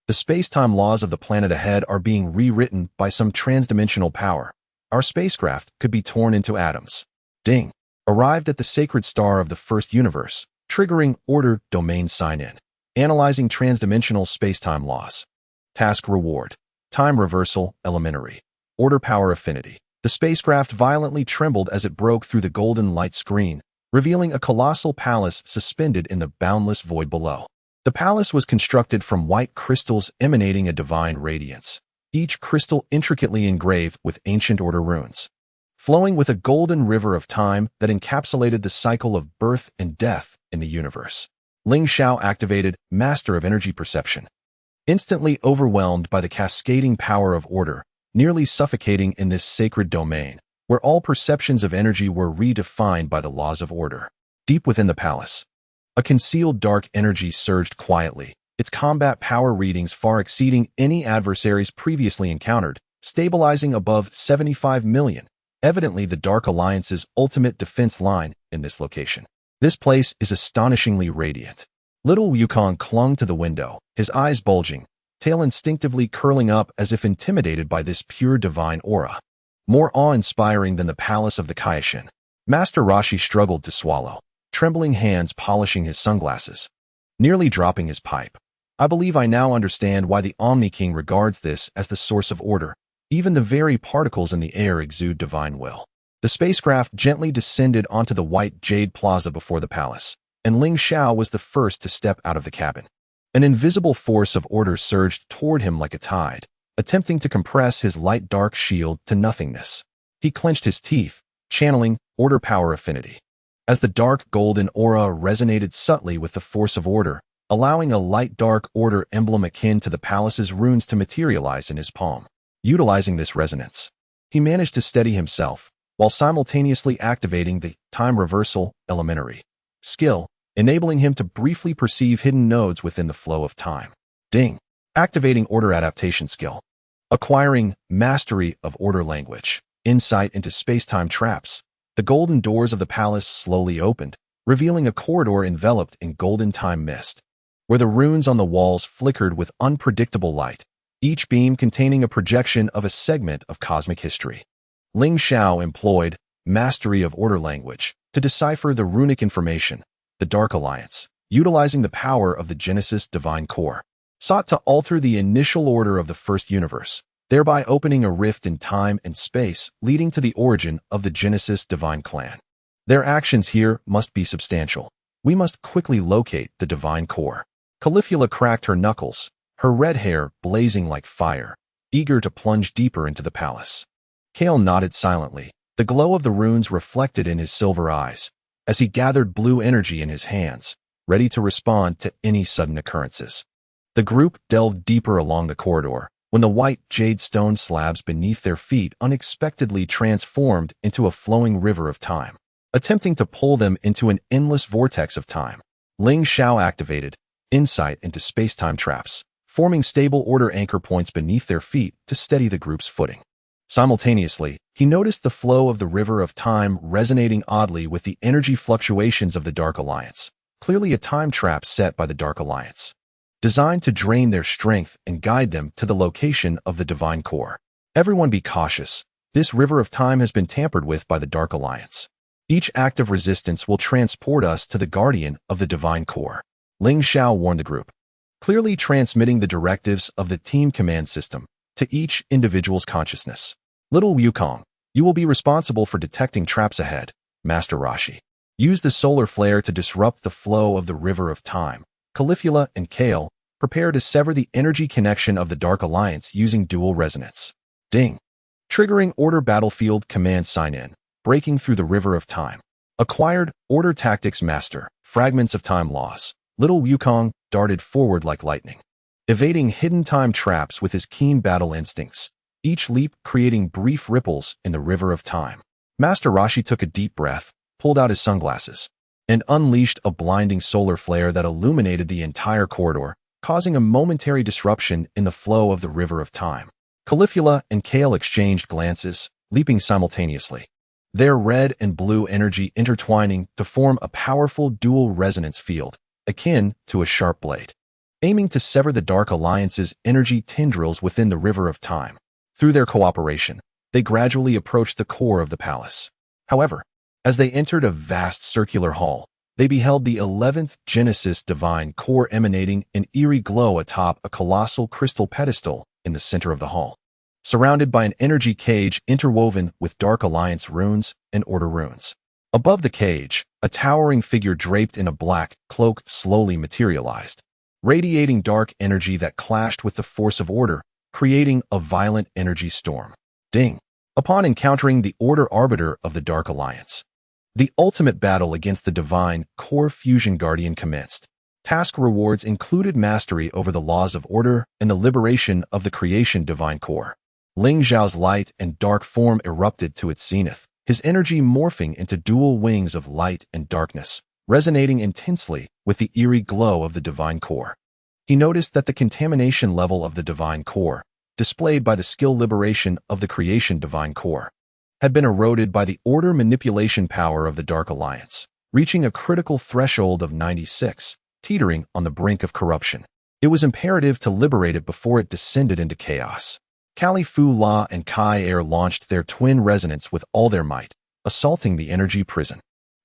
The space-time laws of the planet ahead are being rewritten by some transdimensional power. Our spacecraft could be torn into atoms. Ding! Arrived at the sacred star of the first universe, triggering order domain sign-in. Analyzing transdimensional space-time laws. Task reward. Time reversal elementary. Order power affinity. The spacecraft violently trembled as it broke through the golden light screen, revealing a colossal palace suspended in the boundless void below. The palace was constructed from white crystals emanating a divine radiance, each crystal intricately engraved with ancient order runes, flowing with a golden river of time that encapsulated the cycle of birth and death in the universe. Ling Xiao activated Master of Energy Perception, instantly overwhelmed by the cascading power of order, nearly suffocating in this sacred domain, where all perceptions of energy were redefined by the laws of order. Deep within the palace, a concealed dark energy surged quietly, its combat power readings far exceeding any adversaries previously encountered, stabilizing above 75 million, evidently the Dark Alliance's ultimate defense line in this location. This place is astonishingly radiant. Little Yukon clung to the window, his eyes bulging, tail instinctively curling up as if intimidated by this pure divine aura. More awe-inspiring than the palace of the Kaioshin. Master Roshi struggled to swallow, trembling hands polishing his sunglasses, nearly dropping his pipe. I believe I now understand why the Omni King regards this as the source of order. Even the very particles in the air exude divine will. The spacecraft gently descended onto the white jade plaza before the palace, and Ling Xiao was the first to step out of the cabin. An invisible force of order surged toward him like a tide, attempting to compress his light-dark shield to nothingness. He clenched his teeth, channeling order power affinity. As the dark golden aura resonated subtly with the force of order, allowing a light-dark order emblem akin to the palace's runes to materialize in his palm. Utilizing this resonance, he managed to steady himself, while simultaneously activating the time reversal elementary skill, enabling him to briefly perceive hidden nodes within the flow of time. Ding. Activating order adaptation skill. Acquiring mastery of order language. Insight into space-time traps. The golden doors of the palace slowly opened, revealing a corridor enveloped in golden time mist, where the runes on the walls flickered with unpredictable light, each beam containing a projection of a segment of cosmic history. Ling Xiao employed mastery of order language to decipher the runic information. The Dark Alliance, utilizing the power of the Genesis Divine Core, sought to alter the initial order of the first universe, thereby opening a rift in time and space, leading to the origin of the Genesis Divine Clan. Their actions here must be substantial. We must quickly locate the Divine Core. Caulifla cracked her knuckles, her red hair blazing like fire, eager to plunge deeper into the palace. Kale nodded silently, the glow of the runes reflected in his silver eyes, as he gathered blue energy in his hands, ready to respond to any sudden occurrences. The group delved deeper along the corridor, when the white jade stone slabs beneath their feet unexpectedly transformed into a flowing river of time, attempting to pull them into an endless vortex of time. Ling Xiao activated insight into space-time traps, forming stable order anchor points beneath their feet to steady the group's footing. Simultaneously, he noticed the flow of the river of time resonating oddly with the energy fluctuations of the Dark Alliance, clearly a time trap set by the Dark Alliance, designed to drain their strength and guide them to the location of the Divine Core. Everyone be cautious. This river of time has been tampered with by the Dark Alliance. Each act of resistance will transport us to the Guardian of the Divine Core. Ling Xiao warned the group, clearly transmitting the directives of the team command system to each individual's consciousness. Little Wukong, you will be responsible for detecting traps ahead. Master Roshi, use the solar flare to disrupt the flow of the river of time. Caulifla and Kale, prepare to sever the energy connection of the Dark Alliance using dual resonance. Ding. Triggering Order Battlefield Command Sign-In, breaking through the river of time. Acquired Order Tactics Master, Fragments of Time Loss. Little Wukong darted forward like lightning, evading hidden time traps with his keen battle instincts, each leap creating brief ripples in the river of time. Master Roshi took a deep breath, pulled out his sunglasses, and unleashed a blinding solar flare that illuminated the entire corridor, causing a momentary disruption in the flow of the river of time. Caulifla and Kale exchanged glances, leaping simultaneously, their red and blue energy intertwining to form a powerful dual resonance field, akin to a sharp blade, aiming to sever the Dark Alliance's energy tendrils within the river of time. Through their cooperation, they gradually approached the core of the palace. However, as they entered a vast circular hall, they beheld the 11th Genesis Divine Core emanating an eerie glow atop a colossal crystal pedestal in the center of the hall, surrounded by an energy cage interwoven with Dark Alliance runes and Order runes. Above the cage, a towering figure draped in a black cloak slowly materialized, radiating dark energy that clashed with the force of Order, creating a violent energy storm. Ding. Upon encountering the Order Arbiter of the Dark Alliance, the ultimate battle against the Divine Core Fusion Guardian commenced. Task rewards included mastery over the laws of order and the liberation of the Creation Divine Core. Ling Xiao's light and dark form erupted to its zenith, his energy morphing into dual wings of light and darkness, resonating intensely with the eerie glow of the Divine Core. He noticed that the contamination level of the Divine Core, displayed by the skill liberation of the Creation Divine Core, had been eroded by the order manipulation power of the Dark Alliance, reaching a critical threshold of 96, teetering on the brink of corruption. It was imperative to liberate it before it descended into chaos. Kali Fu La and Kai Air launched their twin resonance with all their might, assaulting the energy prison.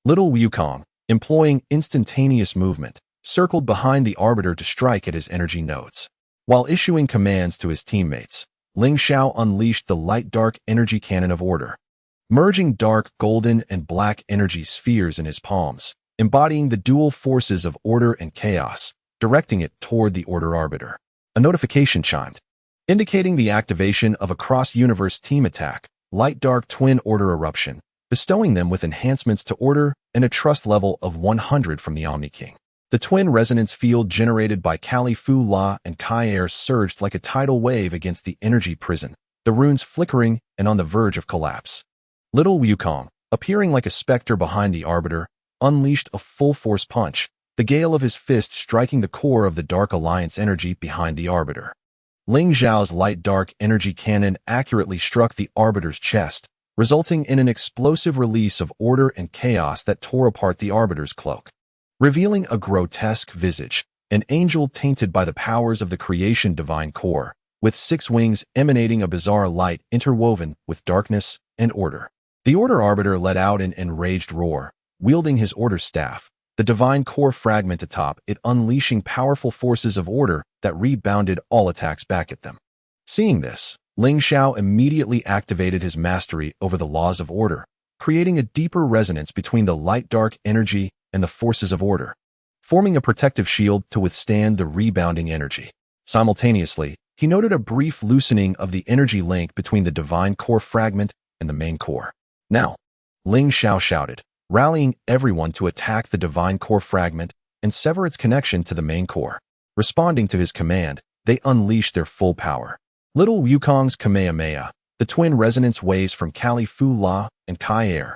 Little Wukong, employing instantaneous movement, circled behind the Arbiter to strike at his energy nodes. While issuing commands to his teammates, Ling Xiao unleashed the light-dark energy cannon of Order, merging dark, golden, and black energy spheres in his palms, embodying the dual forces of order and chaos, directing it toward the Order Arbiter. A notification chimed, indicating the activation of a cross-universe team attack, light-dark twin Order eruption, bestowing them with enhancements to Order and a trust level of 100 from the Omni King. The twin resonance field generated by Kali Fu La and Kai Air surged like a tidal wave against the energy prison, the runes flickering and on the verge of collapse. Little Wukong, appearing like a specter behind the Arbiter, unleashed a full-force punch, the gale of his fist striking the core of the Dark Alliance energy behind the Arbiter. Ling Xiao's light dark energy cannon accurately struck the Arbiter's chest, resulting in an explosive release of order and chaos that tore apart the Arbiter's cloak. Revealing a grotesque visage, an angel tainted by the powers of the creation divine core, with 6 wings emanating a bizarre light interwoven with darkness and order. The Order Arbiter let out an enraged roar, wielding his Order Staff, the divine core fragment atop it unleashing powerful forces of order that rebounded all attacks back at them. Seeing this, Ling Xiao immediately activated his mastery over the laws of order, creating a deeper resonance between the light-dark energy and the forces of order, forming a protective shield to withstand the rebounding energy. Simultaneously, he noted a brief loosening of the energy link between the divine core fragment and the main core. Now, Ling Xiao shouted, rallying everyone to attack the divine core fragment and sever its connection to the main core. Responding to his command, they unleashed their full power. Little Wukong's Kamehameha, the twin resonance waves from Kali Fu La and Kai Air,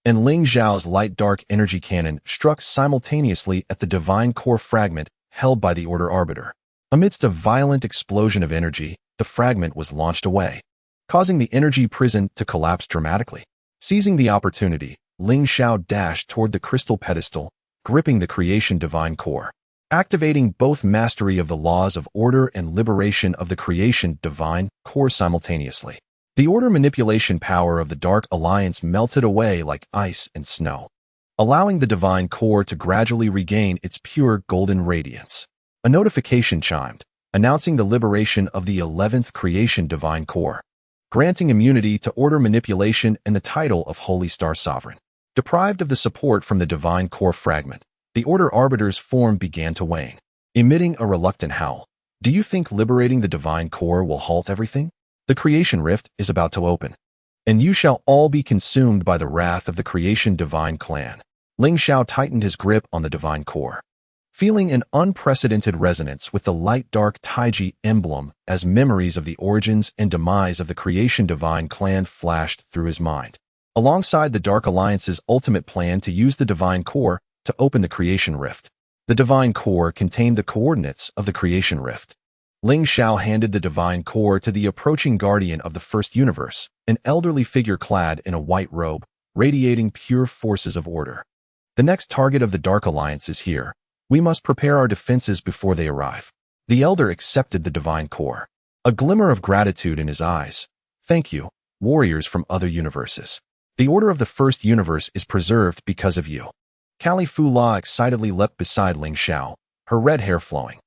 and Ling Xiao's light dark energy cannon struck simultaneously at the divine core fragment held by the Order Arbiter. Amidst a violent explosion of energy, the fragment was launched away, causing the energy prison to collapse dramatically. Seizing the opportunity, Ling Xiao dashed toward the crystal pedestal, gripping the creation divine core. Activating both mastery of the laws of order and liberation of the creation divine core simultaneously. The order manipulation power of the Dark Alliance melted away like ice and snow, allowing the divine core to gradually regain its pure golden radiance. A notification chimed, announcing the liberation of the 11th creation divine core, granting immunity to order manipulation and the title of Holy Star Sovereign. Deprived of the support from the divine core fragment, the Order Arbiter's form began to wane, emitting a reluctant howl. Do you think liberating the divine core will halt everything? The creation rift is about to open, and you shall all be consumed by the wrath of the creation divine clan. Ling Xiao tightened his grip on the divine core, feeling an unprecedented resonance with the light-dark Taiji emblem as memories of the origins and demise of the creation divine clan flashed through his mind. Alongside the Dark Alliance's ultimate plan to use the divine core to open the creation rift. The divine core contained the coordinates of the creation rift. Ling Xiao handed the divine core to the approaching guardian of the first universe, an elderly figure clad in a white robe, radiating pure forces of order. The next target of the Dark Alliance is here. We must prepare our defenses before they arrive. The elder accepted the divine core, a glimmer of gratitude in his eyes. Thank you, warriors from other universes. The order of the first universe is preserved because of you. Kali Fu La excitedly leapt beside Ling Xiao, her red hair flowing.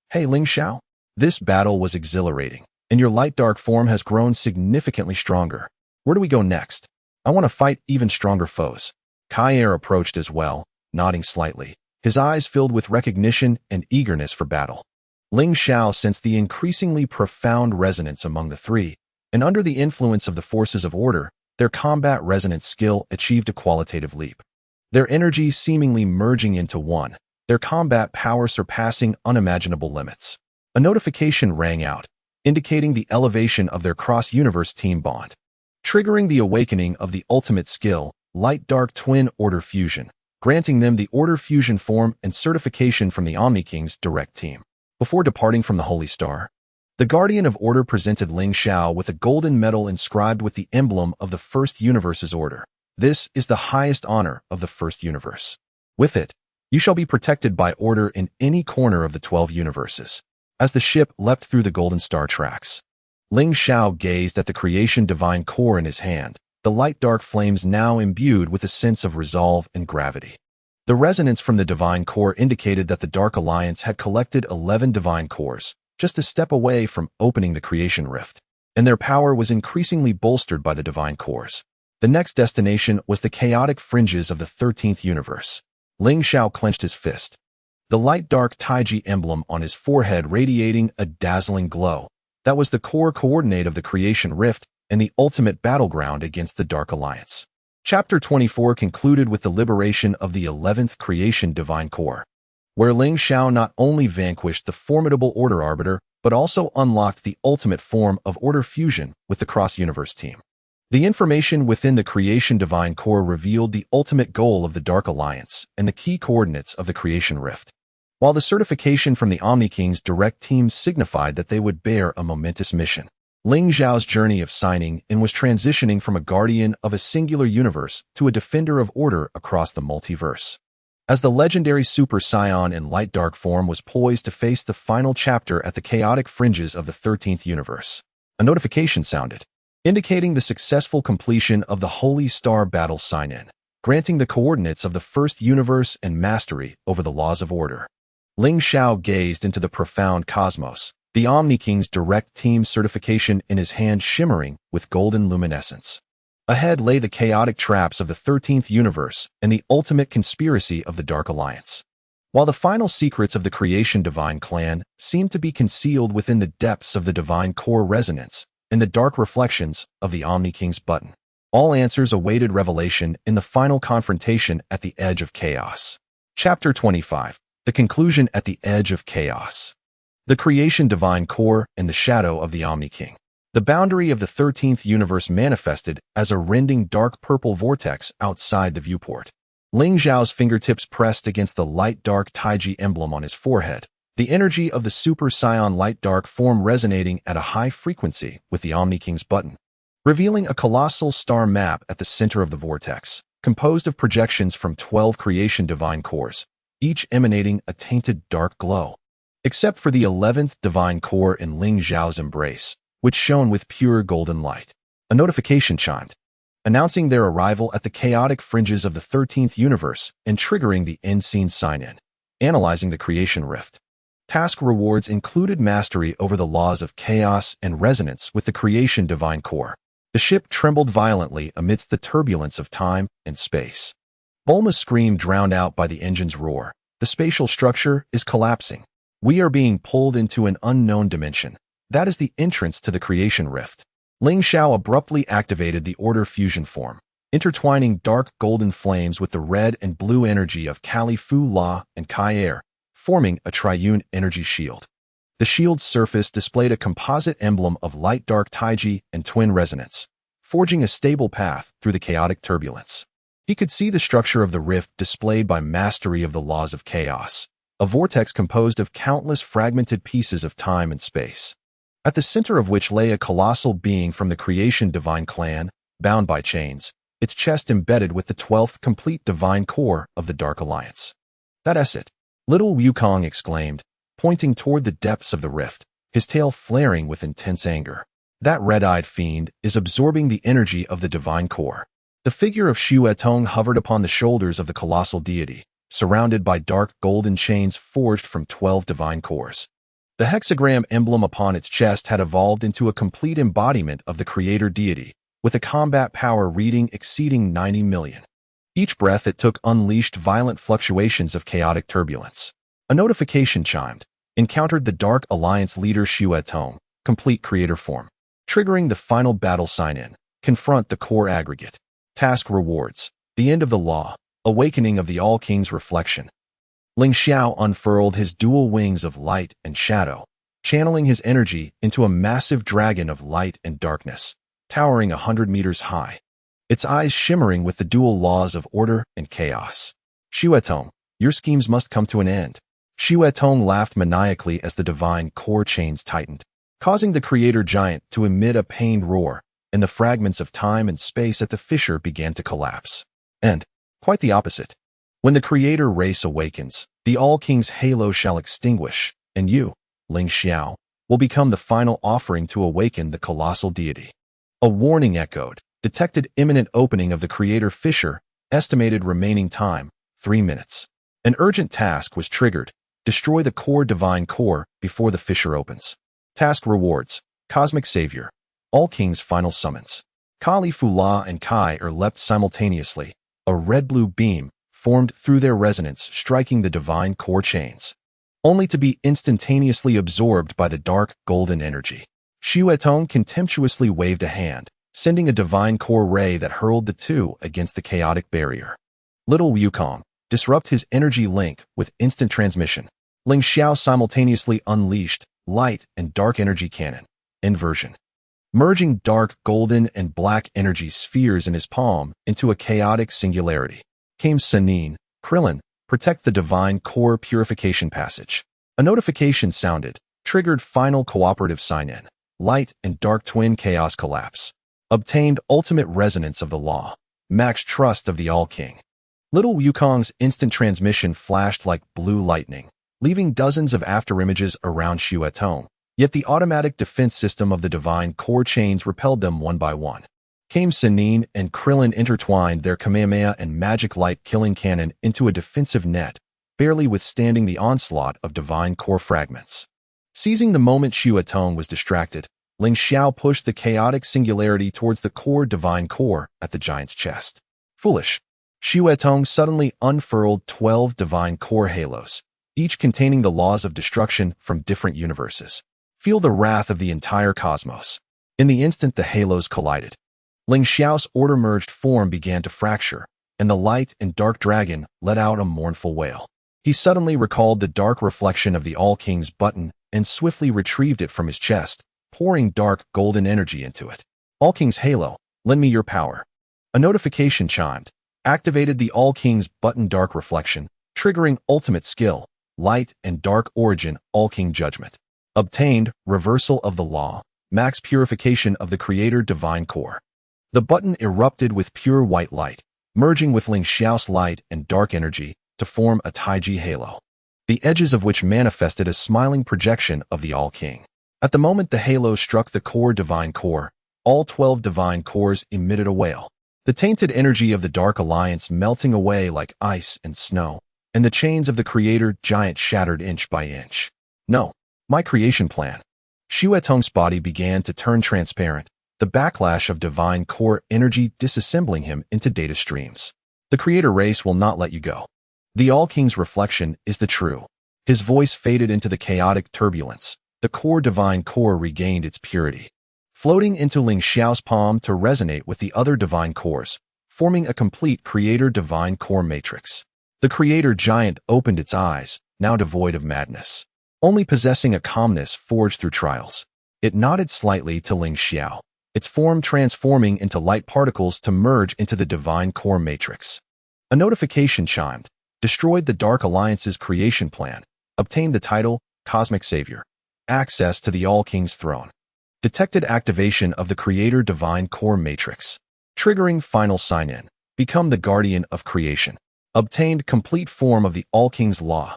Hey Ling Xiao, this battle was exhilarating, and your light dark form has grown significantly stronger. Where do we go next? I want to fight even stronger foes. Kai Air approached as well, nodding slightly, his eyes filled with recognition and eagerness for battle. Ling Xiao sensed the increasingly profound resonance among the three, and under the influence of the forces of order, their combat resonance skill achieved a qualitative leap. Their energy seemingly merging into one, their combat power surpassing unimaginable limits. A notification rang out, indicating the elevation of their cross-universe team bond, triggering the awakening of the ultimate skill, light-dark twin order fusion, granting them the order fusion form and certification from the Omni King's direct team. Before departing from the Holy Star, the Guardian of Order presented Ling Xiao with a golden medal inscribed with the emblem of the First Universe's order. This is the highest honor of the First Universe. With it, you shall be protected by order in any corner of the 12 universes. As the ship leapt through the golden star tracks, Ling Xiao gazed at the creation divine core in his hand, the light-dark flames now imbued with a sense of resolve and gravity. The resonance from the divine core indicated that the Dark Alliance had collected 11 divine cores, just a step away from opening the creation rift, and their power was increasingly bolstered by the divine cores. The next destination was the chaotic fringes of the 13th universe. Ling Xiao clenched his fist, the light-dark Taiji emblem on his forehead radiating a dazzling glow. That was the core coordinate of the creation rift and the ultimate battleground against the Dark Alliance. Chapter 24 concluded with the liberation of the 11th creation divine core, where Ling Xiao not only vanquished the formidable Order Arbiter, but also unlocked the ultimate form of order fusion with the cross-universe team. The information within the creation divine core revealed the ultimate goal of the Dark Alliance and the key coordinates of the creation rift. while the certification from the Omni King's direct team signified that they would bear a momentous mission. Ling Xiao's journey of signing in was transitioning from a guardian of a singular universe to a defender of order across the multiverse. As the legendary Super Saiyan in light dark form was poised to face the final chapter at the chaotic fringes of the 13th universe, a notification sounded, indicating the successful completion of the Holy Star Battle sign-in, granting the coordinates of the first universe and mastery over the laws of order. Ling Xiao gazed into the profound cosmos, the Omni King's direct team certification in his hand shimmering with golden luminescence. Ahead lay the chaotic traps of the 13th universe and the ultimate conspiracy of the Dark Alliance. While the final secrets of the Creation Divine Clan seemed to be concealed within the depths of the Divine Core Resonance and the dark reflections of the Omni King's button, all answers awaited revelation in the final confrontation at the edge of chaos. Chapter 25. The conclusion at the edge of chaos. The Creation Divine Core and the shadow of the Omni King. The boundary of the 13th universe manifested as a rending dark purple vortex outside the viewport. Ling Xiao's fingertips pressed against the light-dark Taiji emblem on his forehead, the energy of the Super Saiyan light-dark form resonating at a high frequency with the Omni King's button, revealing a colossal star map at the center of the vortex, composed of projections from 12 Creation Divine Cores, each emanating a tainted dark glow. Except for the 11th Divine Core in Ling Xiao's embrace, which shone with pure golden light. A notification chimed, announcing their arrival at the chaotic fringes of the 13th universe and triggering the end scene sign-in. Analyzing the Creation Rift. Task rewards included mastery over the laws of chaos and resonance with the Creation Divine Core. The ship trembled violently amidst the turbulence of time and space. Bulma's scream drowned out by the engine's roar. The spatial structure is collapsing. We are being pulled into an unknown dimension. That is the entrance to the Creation Rift. Ling Xiao abruptly activated the Order Fusion form, intertwining dark golden flames with the red and blue energy of Kali Fu La and Kai Air, forming a triune energy shield. The shield's surface displayed a composite emblem of light-dark Taiji and twin resonance, forging a stable path through the chaotic turbulence. He could see the structure of the rift displayed by mastery of the laws of chaos, a vortex composed of countless fragmented pieces of time and space, at the center of which lay a colossal being from the Creation Divine Clan, bound by chains, its chest embedded with the 12th complete divine core of the Dark Alliance. That's it, little Wukong exclaimed, pointing toward the depths of the rift, his tail flaring with intense anger. That red-eyed fiend is absorbing the energy of the divine core. The figure of Xue Tong hovered upon the shoulders of the colossal deity, surrounded by dark golden chains forged from 12 divine cores. The hexagram emblem upon its chest had evolved into a complete embodiment of the creator deity, with a combat power reading exceeding 90 million. Each breath it took unleashed violent fluctuations of chaotic turbulence. A notification chimed, encountered the Dark Alliance leader Xue Tong, complete creator form. Triggering the final battle sign-in, confront the core aggregate. Task rewards, the end of the law, awakening of the All-King's reflection. Ling Xiao unfurled his dual wings of light and shadow, channeling his energy into a massive dragon of light and darkness, towering 100 meters high, its eyes shimmering with the dual laws of order and chaos. Xue Tong, your schemes must come to an end. Xue Tong laughed maniacally as the divine core chains tightened, causing the creator giant to emit a pained roar, and the fragments of time and space at the fissure began to collapse. And, quite the opposite. When the creator race awakens, the All-King's halo shall extinguish, and you, Ling Xiao, will become the final offering to awaken the colossal deity. A warning echoed, detected imminent opening of the creator fissure, estimated remaining time, 3 minutes. An urgent task was triggered, destroy the core divine core before the fissure opens. Task rewards, Cosmic Savior, All-King's final summons. Kali Fu La and Kai Er leapt simultaneously, a red-blue beam formed through their resonance striking the divine core chains, only to be instantaneously absorbed by the dark golden energy. Xue Tong contemptuously waved a hand, sending a divine core ray that hurled the two against the chaotic barrier. Little Wukong, disrupt his energy link with instant transmission. Ling Xiao simultaneously unleashed light and dark energy cannon, inversion, merging dark golden and black energy spheres in his palm into a chaotic singularity. Came Sanin, Krillin, Protect the Divine Core Purification Passage. A notification sounded, triggered final cooperative sign-in. Light and dark twin chaos collapse. Obtained ultimate resonance of the law. Max trust of the All-King. Little Wukong's instant transmission flashed like blue lightning, leaving dozens of afterimages around Shuetong. Yet the automatic defense system of the Divine Core chains repelled them one by one. Kame Sennin and Krillin intertwined their Kamehameha and magic light killing cannon into a defensive net, barely withstanding the onslaught of Divine Core fragments. Seizing the moment Shuetong was distracted, Ling Xiao pushed the chaotic singularity towards the core Divine Core at the giant's chest. Foolish. Shuetong suddenly unfurled 12 Divine Core halos, each containing the laws of destruction from different universes. Feel the wrath of the entire cosmos. In the instant the halos collided, Ling Xiao's order-merged form began to fracture, and the light and dark dragon let out a mournful wail. He suddenly recalled the dark reflection of the All-King's button and swiftly retrieved it from his chest, pouring dark golden energy into it. All-King's halo, lend me your power. A notification chimed, activated the All-King's button dark reflection, triggering ultimate skill, light and dark origin All-King judgment. Obtained reversal of the law, max purification of the Creator Divine Core. The button erupted with pure white light, merging with Ling Xiao's light and dark energy to form a Taiji halo, the edges of which manifested a smiling projection of the All-King. At the moment the halo struck the core Divine Core, all 12 Divine Cores emitted a wail, the tainted energy of the Dark Alliance melting away like ice and snow, and the chains of the Creator Giant shattered inch by inch. No, my creation plan. Shuetong's body began to turn transparent, the backlash of Divine Core energy disassembling him into data streams. The Creator race will not let you go. The All-King's reflection is the true. His voice faded into the chaotic turbulence. The core Divine Core regained its purity, floating into Ling Xiao's palm to resonate with the other Divine Cores, forming a complete Creator Divine Core matrix. The Creator Giant opened its eyes, now devoid of madness, only possessing a calmness forged through trials. It nodded slightly to Ling Xiao, its form transforming into light particles to merge into the Divine Core matrix. A notification chimed, destroyed the Dark Alliance's creation plan, obtained the title Cosmic Savior, access to the All-King's throne. Detected activation of the Creator Divine Core matrix, triggering final sign-in, become the Guardian of Creation. Obtained complete form of the All-King's law,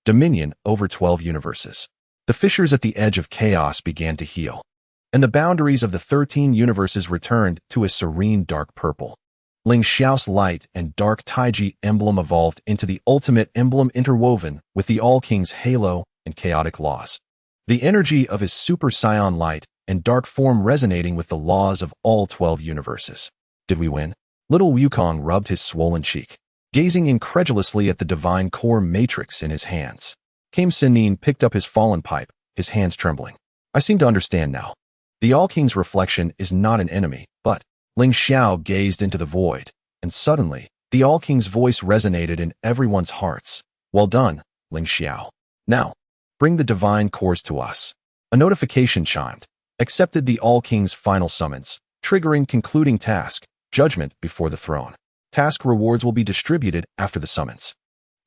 dominion over 12 universes. The fissures at the edge of chaos began to heal, and the boundaries of the 13 universes returned to a serene dark purple. Ling Xiao's light and dark Taiji emblem evolved into the ultimate emblem interwoven with the All-King's halo and chaotic laws. The energy of his Super Saiyan light and dark form resonating with the laws of all 12 universes. Did we win? Little Wukong rubbed his swollen cheek, gazing incredulously at the Divine Core matrix in his hands. Kame Sennin picked up his fallen pipe, his hands trembling. I seem to understand now. The All-King's reflection is not an enemy, but Ling Xiao gazed into the void, and suddenly, the All-King's voice resonated in everyone's hearts. Well done, Ling Xiao. Now, bring the Divine Cores to us. A notification chimed, accepted the All-King's final summons, triggering concluding task, judgment before the throne. Task rewards will be distributed after the summons.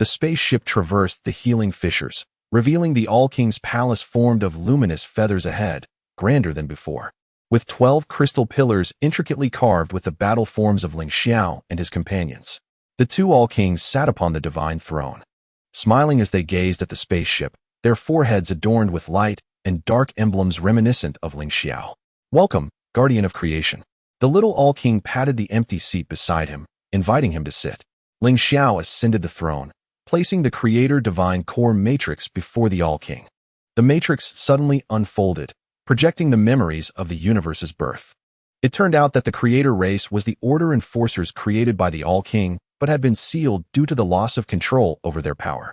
The spaceship traversed the healing fissures, revealing the All-King's palace formed of luminous feathers ahead, grander than before, with 12 crystal pillars intricately carved with the battle forms of Ling Xiao and his companions. The two All-Kings sat upon the divine throne, smiling as they gazed at the spaceship, their foreheads adorned with light and dark emblems reminiscent of Ling Xiao. Welcome, Guardian of Creation. The little All-King patted the empty seat beside him, inviting him to sit. Ling Xiao ascended the throne, placing the Creator Divine Core matrix before the All-King. The matrix suddenly unfolded, projecting the memories of the universe's birth. It turned out that the Creator race was the order enforcers created by the All-King, but had been sealed due to the loss of control over their power.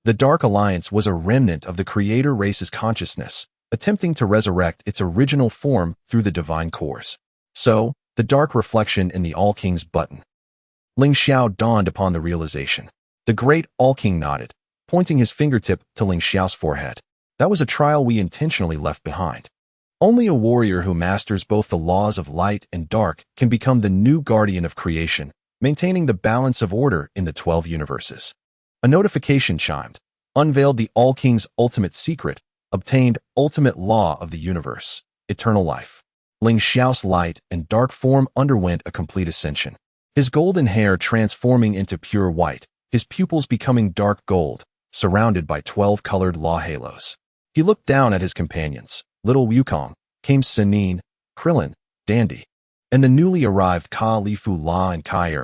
The Dark Alliance was a remnant of the Creator race's consciousness, attempting to resurrect its original form through the Divine Cores. So, the dark reflection in the All-King's button. Ling Xiao dawned upon the realization. The great All-King nodded, pointing his fingertip to Ling Xiao's forehead. That was a trial we intentionally left behind. Only a warrior who masters both the laws of light and dark can become the new guardian of creation, maintaining the balance of order in the 12 universes. A notification chimed, unveiled the All-King's ultimate secret, obtained ultimate law of the universe, eternal life. Ling Xiao's light and dark form underwent a complete ascension. His golden hair transforming into pure white, his pupils becoming dark gold, surrounded by 12 colored law halos. He looked down at his companions. Little Wukong, came Sinin, Krillin, Dandy, and the newly arrived Ka Lifu La and Kai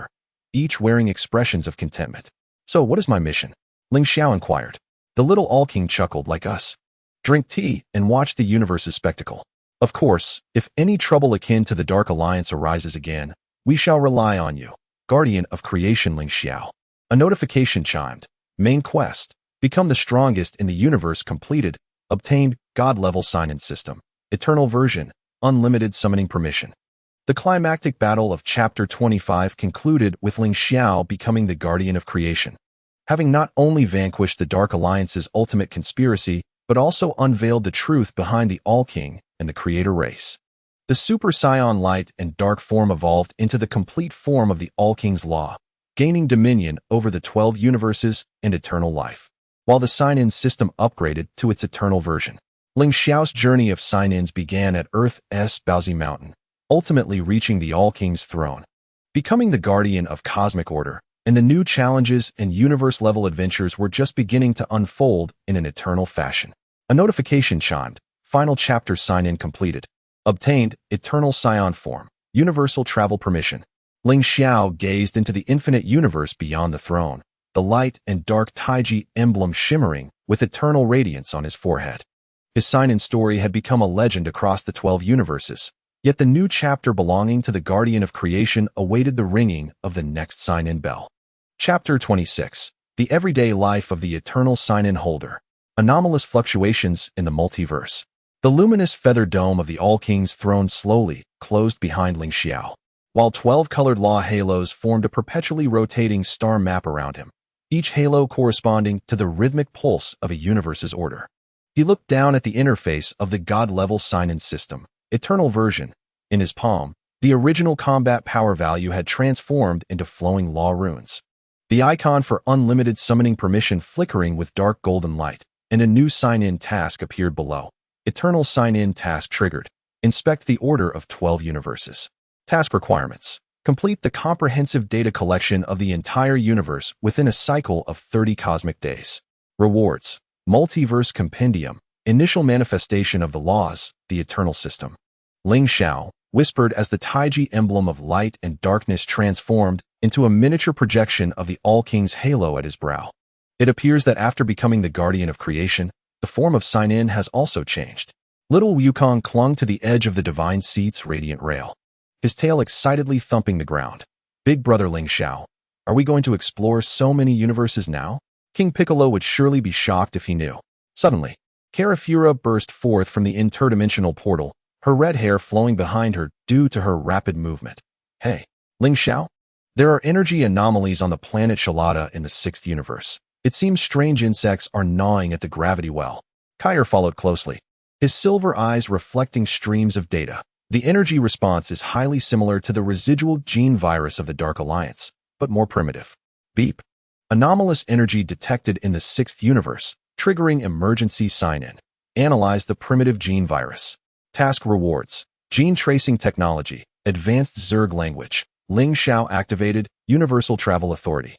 each wearing expressions of contentment. So what is my mission? Ling Xiao inquired. The little All-King chuckled. Like us. Drink tea and watch the universe's spectacle. Of course, if any trouble akin to the Dark Alliance arises again, we shall rely on you, Guardian of Creation Ling Xiao. A notification chimed. Main quest. Become the strongest in the universe completed. Obtained God-level sign-in system. Eternal version. Unlimited summoning permission. The climactic battle of Chapter 25 concluded with Ling Xiao becoming the Guardian of Creation. Having not only vanquished the Dark Alliance's ultimate conspiracy, but also unveiled the truth behind the All-King and the Creator race. The Super Saiyan light and dark form evolved into the complete form of the All-King's law, gaining dominion over the 12 universes and eternal life, while the sign-in system upgraded to its eternal version. Ling Xiao's journey of sign-ins began at Earth's Paozu Mountain, ultimately reaching the All-King's throne. Becoming the guardian of cosmic order, and the new challenges and universe-level adventures were just beginning to unfold in an eternal fashion. A notification chimed. Final chapter sign-in completed. Obtained eternal Saiyan form, universal travel permission. Ling Xiao gazed into the infinite universe beyond the throne, the light and dark Taiji emblem shimmering with eternal radiance on his forehead. His sign-in story had become a legend across the 12 universes, yet the new chapter belonging to the Guardian of Creation awaited the ringing of the next sign-in bell. Chapter 26. The Everyday Life of the Eternal Sign-In Holder. Anomalous fluctuations in the multiverse. The luminous feather dome of the All-King's throne slowly closed behind Ling Xiao, while 12 colored law halos formed a perpetually rotating star map around him, each halo corresponding to the rhythmic pulse of a universe's order. He looked down at the interface of the God-level sign-in system, eternal version. In his palm, the original combat power value had transformed into flowing law runes. The icon for unlimited summoning permission flickering with dark golden light, and a new sign-in task appeared below. Eternal sign-in task triggered. Inspect the order of 12 universes. Task requirements. Complete the comprehensive data collection of the entire universe within a cycle of 30 cosmic days. Rewards. Multiverse Compendium. Initial manifestation of the laws, the eternal system. Ling Xiao whispered as the Taiji emblem of light and darkness transformed into a miniature projection of the All-King's halo at his brow. It appears that after becoming the Guardian of Creation, the form of sign-in has also changed. Little Wukong clung to the edge of the Divine Seat's radiant rail, his tail excitedly thumping the ground. Big brother Ling Xiao, are we going to explore so many universes now? King Piccolo would surely be shocked if he knew. Suddenly, Karafura burst forth from the interdimensional portal, her red hair flowing behind her due to her rapid movement. Hey, Ling Xiao? There are energy anomalies on the planet Shalada in the 6th universe. It seems strange insects are gnawing at the gravity well. Kair followed closely, his silver eyes reflecting streams of data. The energy response is highly similar to the residual gene virus of the Dark Alliance, but more primitive. Beep. Anomalous energy detected in the 6th universe, triggering emergency sign-in. Analyze the primitive gene virus. Task rewards. Gene tracing technology, advanced Zerg language. Ling Xiao activated, Universal Travel Authority.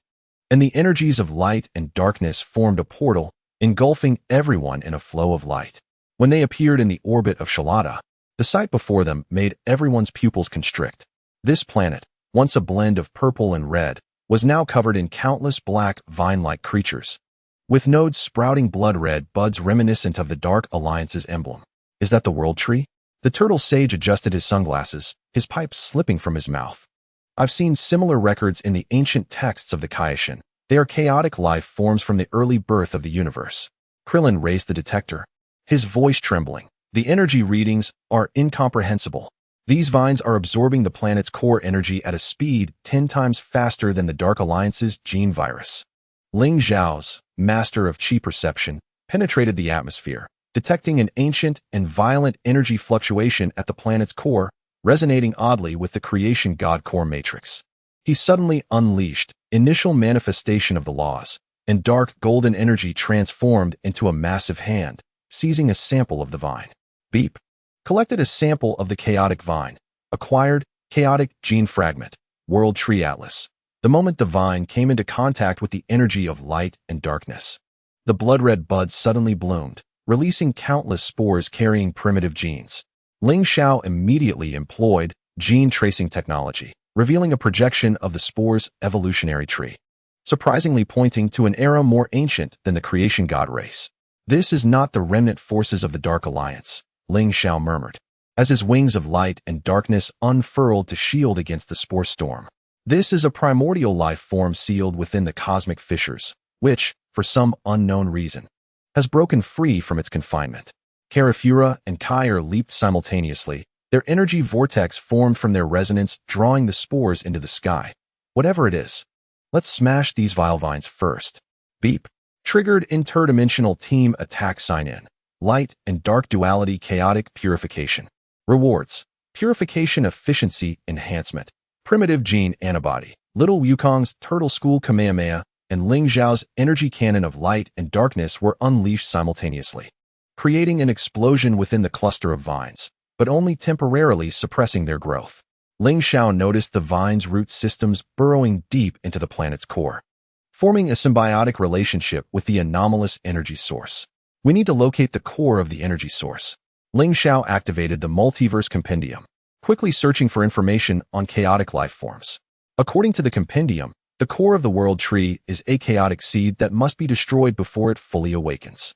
And the energies of light and darkness formed a portal, engulfing everyone in a flow of light. When they appeared in the orbit of Shalada, the sight before them made everyone's pupils constrict. This planet, once a blend of purple and red, was now covered in countless black, vine-like creatures, with nodes sprouting blood-red buds reminiscent of the Dark Alliance's emblem. Is that the world tree? The turtle sage adjusted his sunglasses, his pipe slipping from his mouth. I've seen similar records in the ancient texts of the Kaishin. They are chaotic life forms from the early birth of the universe. Krillin raised the detector, his voice trembling. The energy readings are incomprehensible. These vines are absorbing the planet's core energy at a speed 10 times faster than the Dark Alliance's gene virus. Ling Xiao's, master of chi perception, penetrated the atmosphere, detecting an ancient and violent energy fluctuation at the planet's core, resonating oddly with the creation god core matrix. He suddenly unleashed initial manifestation of the laws, and dark golden energy transformed into a massive hand, seizing a sample of the vine. Beep. Collected a sample of the chaotic vine. Acquired chaotic gene fragment. World Tree Atlas. The moment the vine came into contact with the energy of light and darkness, the blood-red buds suddenly bloomed, releasing countless spores carrying primitive genes. Ling Xiao immediately employed gene tracing technology, revealing a projection of the spore's evolutionary tree, surprisingly pointing to an era more ancient than the creation god race. This is not the remnant forces of the Dark Alliance, Ling Xiao murmured, as his wings of light and darkness unfurled to shield against the spore storm. This is a primordial life form sealed within the cosmic fissures, which, for some unknown reason, has broken free from its confinement. Karafura and Kair leaped simultaneously, their energy vortex formed from their resonance, drawing the spores into the sky. Whatever it is, let's smash these vile vines first. Beep. Triggered interdimensional team attack sign-in. Light and dark duality chaotic purification. Rewards. Purification efficiency enhancement. Primitive gene antibody. Little Wukong's turtle school Kamehameha and Ling Xiao's energy cannon of light and darkness were unleashed simultaneously, creating an explosion within the cluster of vines, but only temporarily suppressing their growth. Ling Xiao noticed the vine's root systems burrowing deep into the planet's core, forming a symbiotic relationship with the anomalous energy source. We need to locate the core of the energy source. Ling Xiao activated the multiverse compendium, quickly searching for information on chaotic life forms. According to the compendium, the core of the world tree is a chaotic seed that must be destroyed before it fully awakens.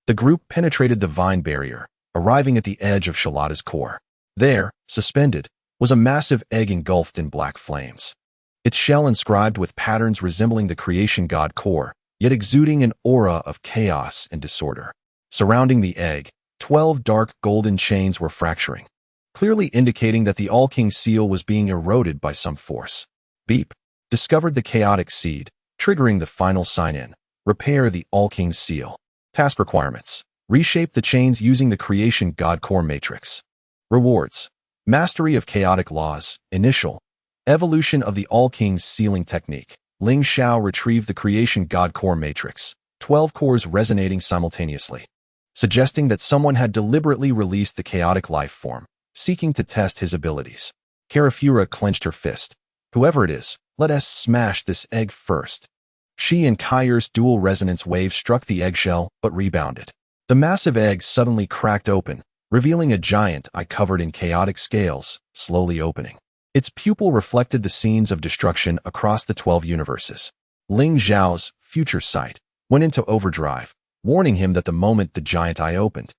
The group penetrated the vine barrier, arriving at the edge of Shalata's core. There, suspended, was a massive egg engulfed in black flames, its shell inscribed with patterns resembling the creation god core, yet exuding an aura of chaos and disorder. Surrounding the egg, 12 dark golden chains were fracturing, clearly indicating that the All-King seal was being eroded by some force. Beep. Discovered the chaotic seed, triggering the final sign-in. Repair the All-King seal. Task requirements. Reshape the chains using the creation god core matrix. Rewards. Mastery of chaotic laws. Initial. Evolution of the All-King's sealing technique. Ling Xiao retrieved the creation god core matrix, 12 cores resonating simultaneously, suggesting that someone had deliberately released the chaotic life form, seeking to test his abilities. Karafura clenched her fist. Whoever it is, let us smash this egg first. She and Kair's dual resonance wave struck the eggshell, but rebounded. The massive egg suddenly cracked open, revealing a giant eye covered in chaotic scales, slowly opening. Its pupil reflected the scenes of destruction across the 12 universes. Ling Xiao's future sight went into overdrive, warning him that the moment the giant eye opened,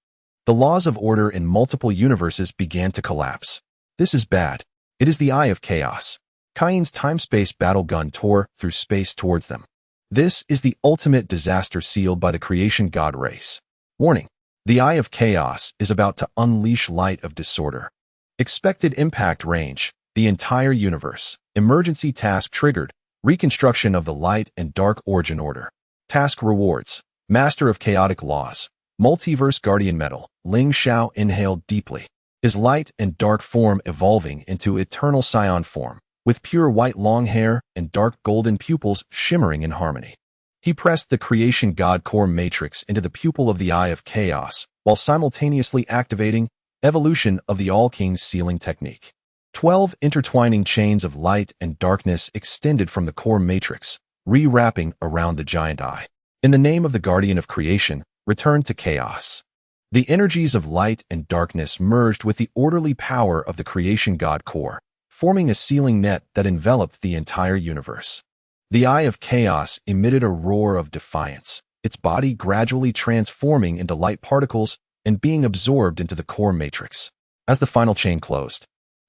the laws of order in multiple universes began to collapse. This is bad. It is the Eye of Chaos. Kain's time-space battle gun tore through space towards them. This is the ultimate disaster sealed by the creation god race. Warning. The Eye of Chaos is about to unleash light of disorder. Expected impact range. The entire universe. Emergency task triggered. Reconstruction of the light and dark origin order. Task rewards. Master of chaotic laws. Multiverse guardian metal. Ling Xiao inhaled deeply, his light and dark form evolving into eternal Saiyan form, with pure white long hair and dark golden pupils shimmering in harmony. He pressed the creation god core matrix into the pupil of the Eye of Chaos, while simultaneously activating evolution of the All-King's sealing technique. 12 intertwining chains of light and darkness extended from the core matrix, re-wrapping around the giant eye. In the name of the guardian of creation, return to chaos. The energies of light and darkness merged with the orderly power of the creation god core, forming a sealing net that enveloped the entire universe. The Eye of Chaos emitted a roar of defiance, its body gradually transforming into light particles and being absorbed into the core matrix. As the final chain closed,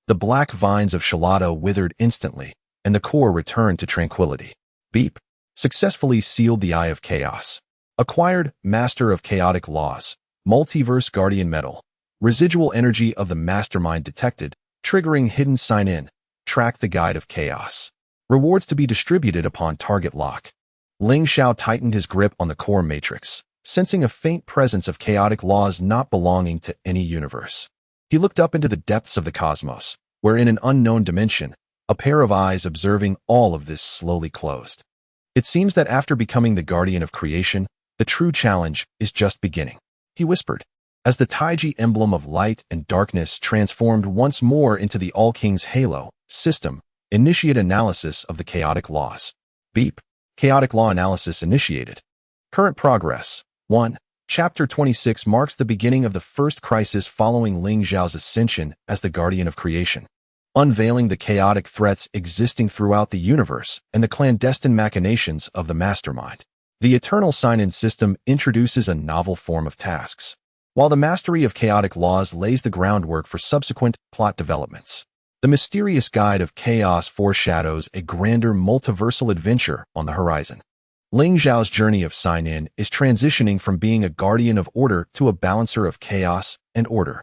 the black vines of Shalata withered instantly, and the core returned to tranquility. Beep. Successfully sealed the Eye of Chaos. Acquired Master of Chaotic Laws. Multiverse Guardian Metal. Residual energy of the Mastermind detected, triggering hidden sign-in. Track the Guide of Chaos. Rewards to be distributed upon target lock. Ling Xiao tightened his grip on the core matrix, sensing a faint presence of chaotic laws not belonging to any universe. He looked up into the depths of the cosmos, where in an unknown dimension, a pair of eyes observing all of this slowly closed. It seems that after becoming the guardian of creation, the true challenge is just beginning, he whispered, as the Taiji emblem of light and darkness transformed once more into the All-King's halo system. Initiate analysis of the chaotic laws. Beep. Chaotic law analysis initiated. Current progress. 1. Chapter 26 marks the beginning of the first crisis following Ling Xiao's ascension as the guardian of creation, unveiling the chaotic threats existing throughout the universe and the clandestine machinations of the mastermind. The Eternal Sign-In system introduces a novel form of tasks, while the mastery of chaotic laws lays the groundwork for subsequent plot developments. The mysterious guide of chaos foreshadows a grander multiversal adventure on the horizon. Ling Xiao's journey of Sign-In is transitioning from being a guardian of order to a balancer of chaos and order,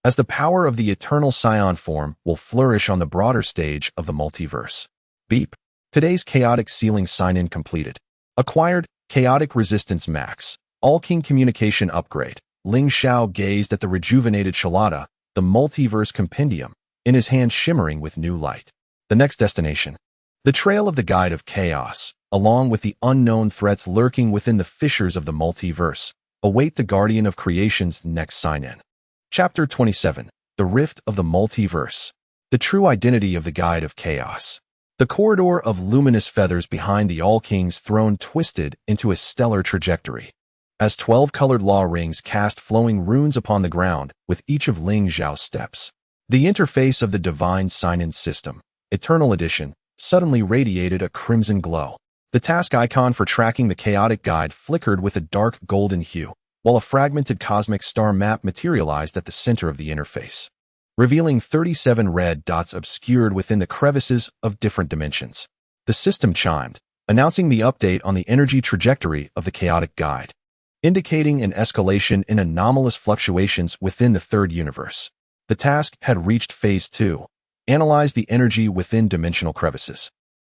as the power of the eternal Saiyan form will flourish on the broader stage of the multiverse. Beep. Today's chaotic ceiling Sign-In completed. Acquired Chaotic Resistance Max. All-King Communication Upgrade. Ling Xiao gazed at the rejuvenated Shalada, the multiverse compendium, in his hand shimmering with new light. The next destination. The trail of the Guide of Chaos, along with the unknown threats lurking within the fissures of the multiverse, await the Guardian of Creation's next sign-in. Chapter 27. The Rift of the Multiverse. The true identity of the Guide of Chaos. The corridor of luminous feathers behind the All-King's throne twisted into a stellar trajectory, as 12 colored law rings cast flowing runes upon the ground with each of Ling Xiao's steps. The interface of the Divine Sign-In System, Eternal Edition, suddenly radiated a crimson glow. The task icon for tracking the chaotic guide flickered with a dark golden hue, while a fragmented cosmic star map materialized at the center of the interface, revealing 37 red dots obscured within the crevices of different dimensions. The system chimed, announcing the update on the energy trajectory of the chaotic guide, indicating an escalation in anomalous fluctuations within the third universe. The task had reached Phase 2, analyze the energy within dimensional crevices,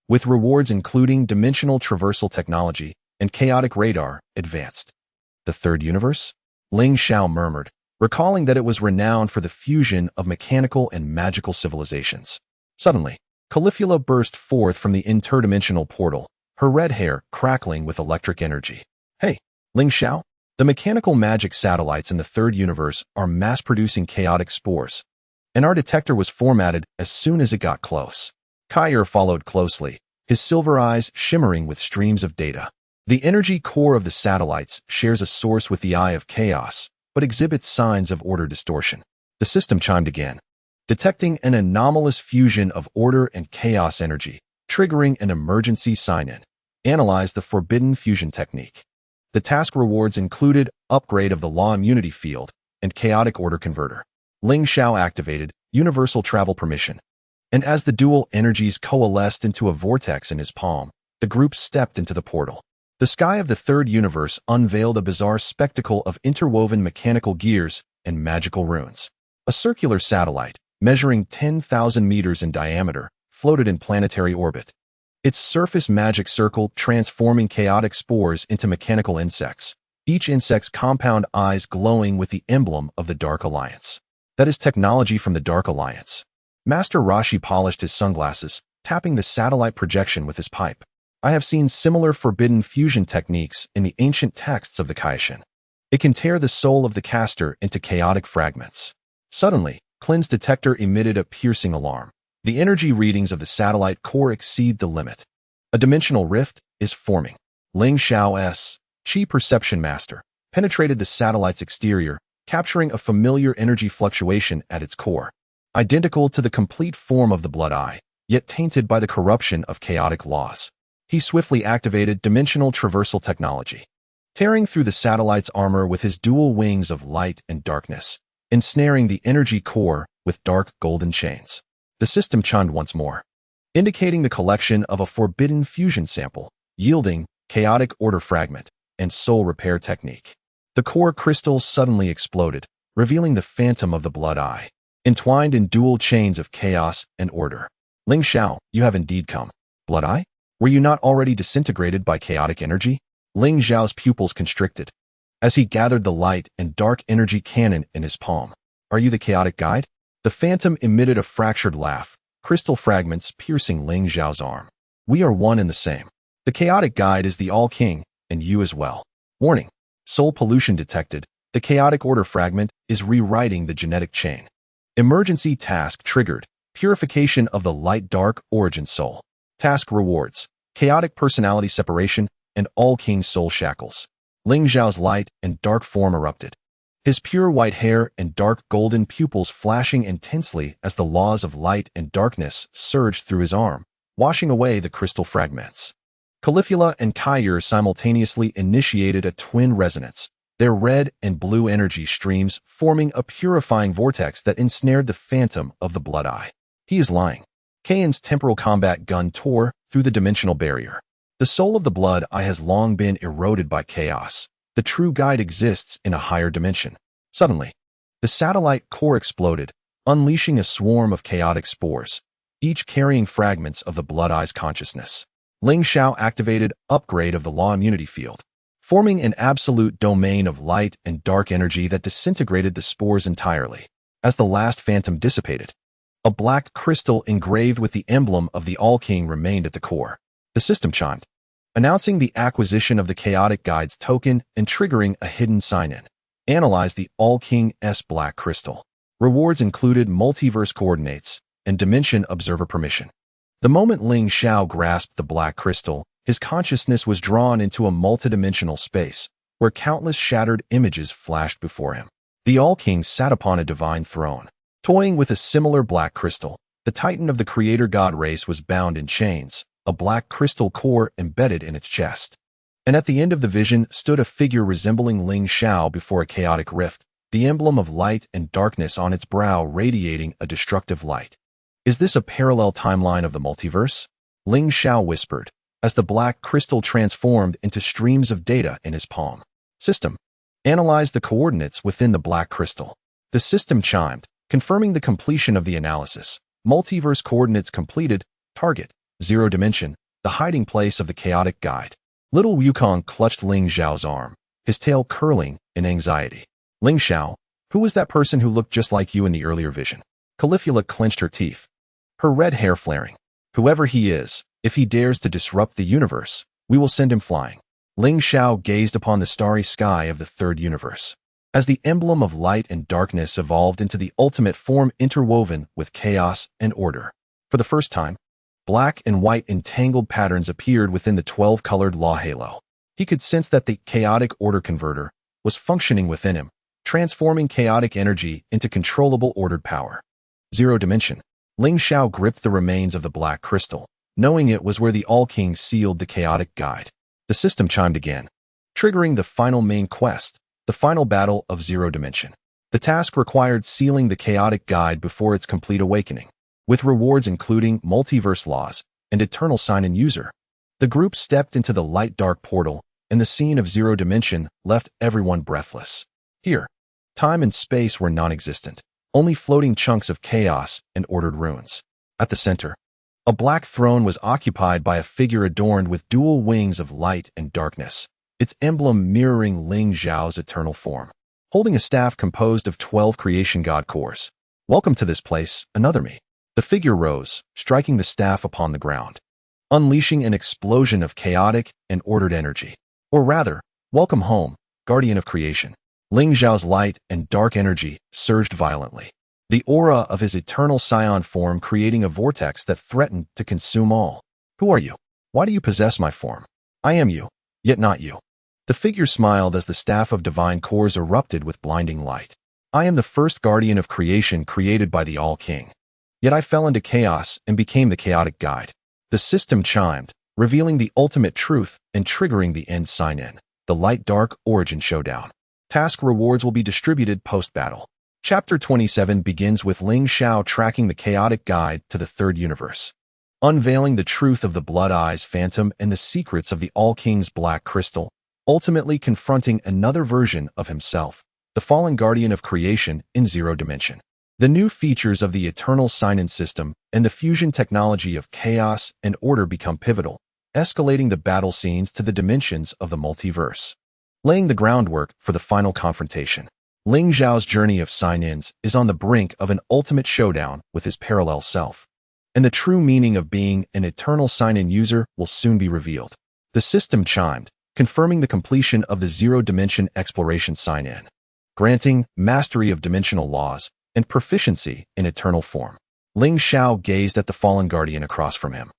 with rewards including dimensional traversal technology and chaotic radar advanced. The third universe? Ling Xiao murmured, recalling that it was renowned for the fusion of mechanical and magical civilizations. Suddenly, Caulifla burst forth from the interdimensional portal, her red hair crackling with electric energy. Hey, Ling Xiao, the mechanical magic satellites in the third universe are mass-producing chaotic spores, and our detector was formatted as soon as it got close. Kyer followed closely, his silver eyes shimmering with streams of data. The energy core of the satellites shares a source with the Eye of Chaos, but exhibits signs of order distortion. The system chimed again, detecting an anomalous fusion of order and chaos energy, triggering an emergency sign-in. Analyze the forbidden fusion technique. The task rewards included upgrade of the law immunity field and chaotic order converter. Ling Xiao activated universal travel permission, and as the dual energies coalesced into a vortex in his palm, the group stepped into the portal. The sky of the third universe unveiled a bizarre spectacle of interwoven mechanical gears and magical runes. A circular satellite, measuring 10,000 meters in diameter, floated in planetary orbit, its surface magic circle transforming chaotic spores into mechanical insects, each insect's compound eyes glowing with the emblem of the Dark Alliance. That is technology from the Dark Alliance. Master Roshi polished his sunglasses, tapping the satellite projection with his pipe. I have seen similar forbidden fusion techniques in the ancient texts of the Kaishin. It can tear the soul of the caster into chaotic fragments. Suddenly, Klin's detector emitted a piercing alarm. The energy readings of the satellite core exceed the limit. A dimensional rift is forming. Ling Xiao's Chi Perception Master penetrated the satellite's exterior, capturing a familiar energy fluctuation at its core, identical to the complete form of the Blood Eye, yet tainted by the corruption of chaotic laws. He swiftly activated dimensional traversal technology, tearing through the satellite's armor with his dual wings of light and darkness, ensnaring the energy core with dark golden chains. The system chimed once more, indicating the collection of a forbidden fusion sample, yielding chaotic order fragment and soul repair technique. The core crystal suddenly exploded, revealing the phantom of the Blood Eye, entwined in dual chains of chaos and order. Ling Xiao, you have indeed come. Blood Eye? Were you not already disintegrated by chaotic energy? Ling Xiao's pupils constricted, as he gathered the light and dark energy cannon in his palm. Are you the chaotic guide? The phantom emitted a fractured laugh, crystal fragments piercing Ling Xiao's arm. We are one and the same. The chaotic guide is the All-King, and you as well. Warning. Soul pollution detected. The chaotic order fragment is rewriting the genetic chain. Emergency task triggered. Purification of the light-dark origin soul. Task rewards. Chaotic personality separation and All-King soul shackles. Ling Xiao's light and dark form erupted. His pure white hair and dark golden pupils flashing intensely as the laws of light and darkness surged through his arm, washing away the crystal fragments. Caulifla and Kyur simultaneously initiated a twin resonance, their red and blue energy streams forming a purifying vortex that ensnared the phantom of the Blood Eye. He is lying. Kain's temporal combat gun tore through the dimensional barrier. The soul of the Blood Eye has long been eroded by chaos. The true guide exists in a higher dimension. Suddenly, the satellite core exploded, unleashing a swarm of chaotic spores, each carrying fragments of the Blood Eye's consciousness. Ling Xiao activated upgrade of the law immunity field, forming an absolute domain of light and dark energy that disintegrated the spores entirely. As the last phantom dissipated, a black crystal engraved with the emblem of the All-King remained at the core. The system chimed, announcing the acquisition of the Chaotic Guide's token and triggering a hidden sign-in. Analyze the All-King's black crystal. Rewards included multiverse coordinates and dimension observer permission. The moment Ling Xiao grasped the black crystal, his consciousness was drawn into a multidimensional space, where countless shattered images flashed before him. The All-King sat upon a divine throne. Toying with a similar black crystal, the titan of the creator god race was bound in chains, a black crystal core embedded in its chest. And at the end of the vision stood a figure resembling Ling Xiao before a chaotic rift, the emblem of light and darkness on its brow radiating a destructive light. Is this a parallel timeline of the multiverse? Ling Xiao whispered, as the black crystal transformed into streams of data in his palm. System. Analyze the coordinates within the black crystal. The system chimed, confirming the completion of the analysis. Multiverse coordinates completed. Target. 0 dimension. The hiding place of the chaotic guide. Little Wukong clutched Ling Xiao's arm, his tail curling in anxiety. Ling Xiao, who was that person who looked just like you in the earlier vision? Caulifla clenched her teeth, her red hair flaring. Whoever he is, if he dares to disrupt the universe, we will send him flying. Ling Xiao gazed upon the starry sky of the third universe. As the emblem of light and darkness evolved into the ultimate form interwoven with chaos and order. For the first time, black and white entangled patterns appeared within the 12-colored law halo. He could sense that the chaotic order converter was functioning within him, transforming chaotic energy into controllable ordered power. 0 dimension. Ling Xiao gripped the remains of the black crystal, knowing it was where the All-King sealed the chaotic guide. The system chimed again, triggering the final main quest, the final battle of 0 dimension. The task required sealing the chaotic guide before its complete awakening, with rewards including multiverse laws and eternal sign-in user. The group stepped into the light-dark portal, and the scene of 0 dimension left everyone breathless. Here, time and space were non-existent, only floating chunks of chaos and ordered ruins. At the center, a black throne was occupied by a figure adorned with dual wings of light and darkness, its emblem mirroring Ling Xiao's eternal form, holding a staff composed of 12 creation god cores. Welcome to this place, another me. The figure rose, striking the staff upon the ground, unleashing an explosion of chaotic and ordered energy. Or rather, welcome home, guardian of creation. Ling Xiao's light and dark energy surged violently, the aura of his eternal Saiyan form creating a vortex that threatened to consume all. Who are you? Why do you possess my form? I am you, yet not you. The figure smiled as the staff of divine cores erupted with blinding light. I am the first guardian of creation created by the All-King. Yet I fell into chaos and became the chaotic guide. The system chimed, revealing the ultimate truth and triggering the end sign-in, the light-dark origin showdown. Task rewards will be distributed post-battle. Chapter 27 begins with Ling Xiao tracking the chaotic guide to the third universe, unveiling the truth of the Blood Eye's phantom and the secrets of the All-King's black crystal, ultimately confronting another version of himself, the fallen guardian of creation in 0 dimension. The new features of the eternal sign-in system and the fusion technology of chaos and order become pivotal, escalating the battle scenes to the dimensions of the multiverse. Laying the groundwork for the final confrontation. Ling Xiao's journey of sign-ins is on the brink of an ultimate showdown with his parallel self, and the true meaning of being an eternal sign-in user will soon be revealed. The system chimed, confirming the completion of the zero-dimension exploration sign-in, granting mastery of dimensional laws and proficiency in eternal form. Ling Xiao gazed at the fallen guardian across from him,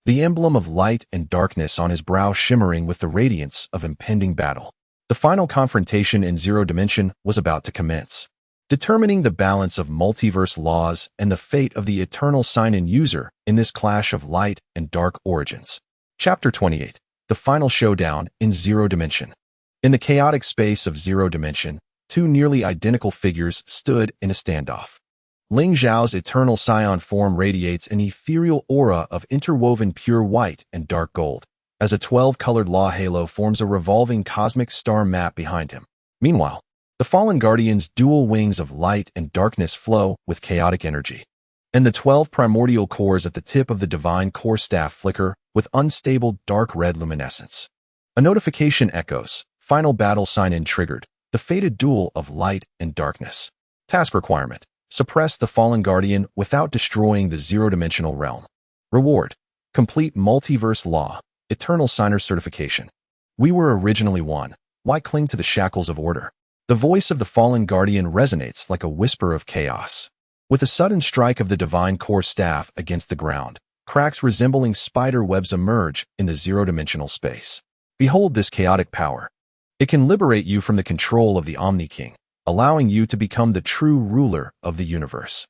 the emblem of light and darkness on his brow shimmering with the radiance of impending battle. The final confrontation in Zero Dimension was about to commence, determining the balance of multiverse laws and the fate of the eternal sign-in user in this clash of light and dark origins. Chapter 28. The Final Showdown in Zero Dimension. In the chaotic space of Zero Dimension, two nearly identical figures stood in a standoff. Ling Xiao's eternal Saiyan form radiates an ethereal aura of interwoven pure white and dark gold, as a 12-colored law halo forms a revolving cosmic star map behind him. Meanwhile, the fallen guardian's dual wings of light and darkness flow with chaotic energy, and the 12 primordial cores at the tip of the divine core staff flicker with unstable dark red luminescence. A notification echoes, final battle sign-in triggered, the fated duel of light and darkness. Task requirement: suppress the fallen guardian without destroying the zero-dimensional realm. Reward: complete multiverse law, eternal signer certification. We were originally one. Why cling to the shackles of order? The voice of the fallen guardian resonates like a whisper of chaos. With a sudden strike of the divine core staff against the ground, cracks resembling spider webs emerge in the zero-dimensional space. Behold this chaotic power. It can liberate you from the control of the Omni King, allowing you to become the true ruler of the universe.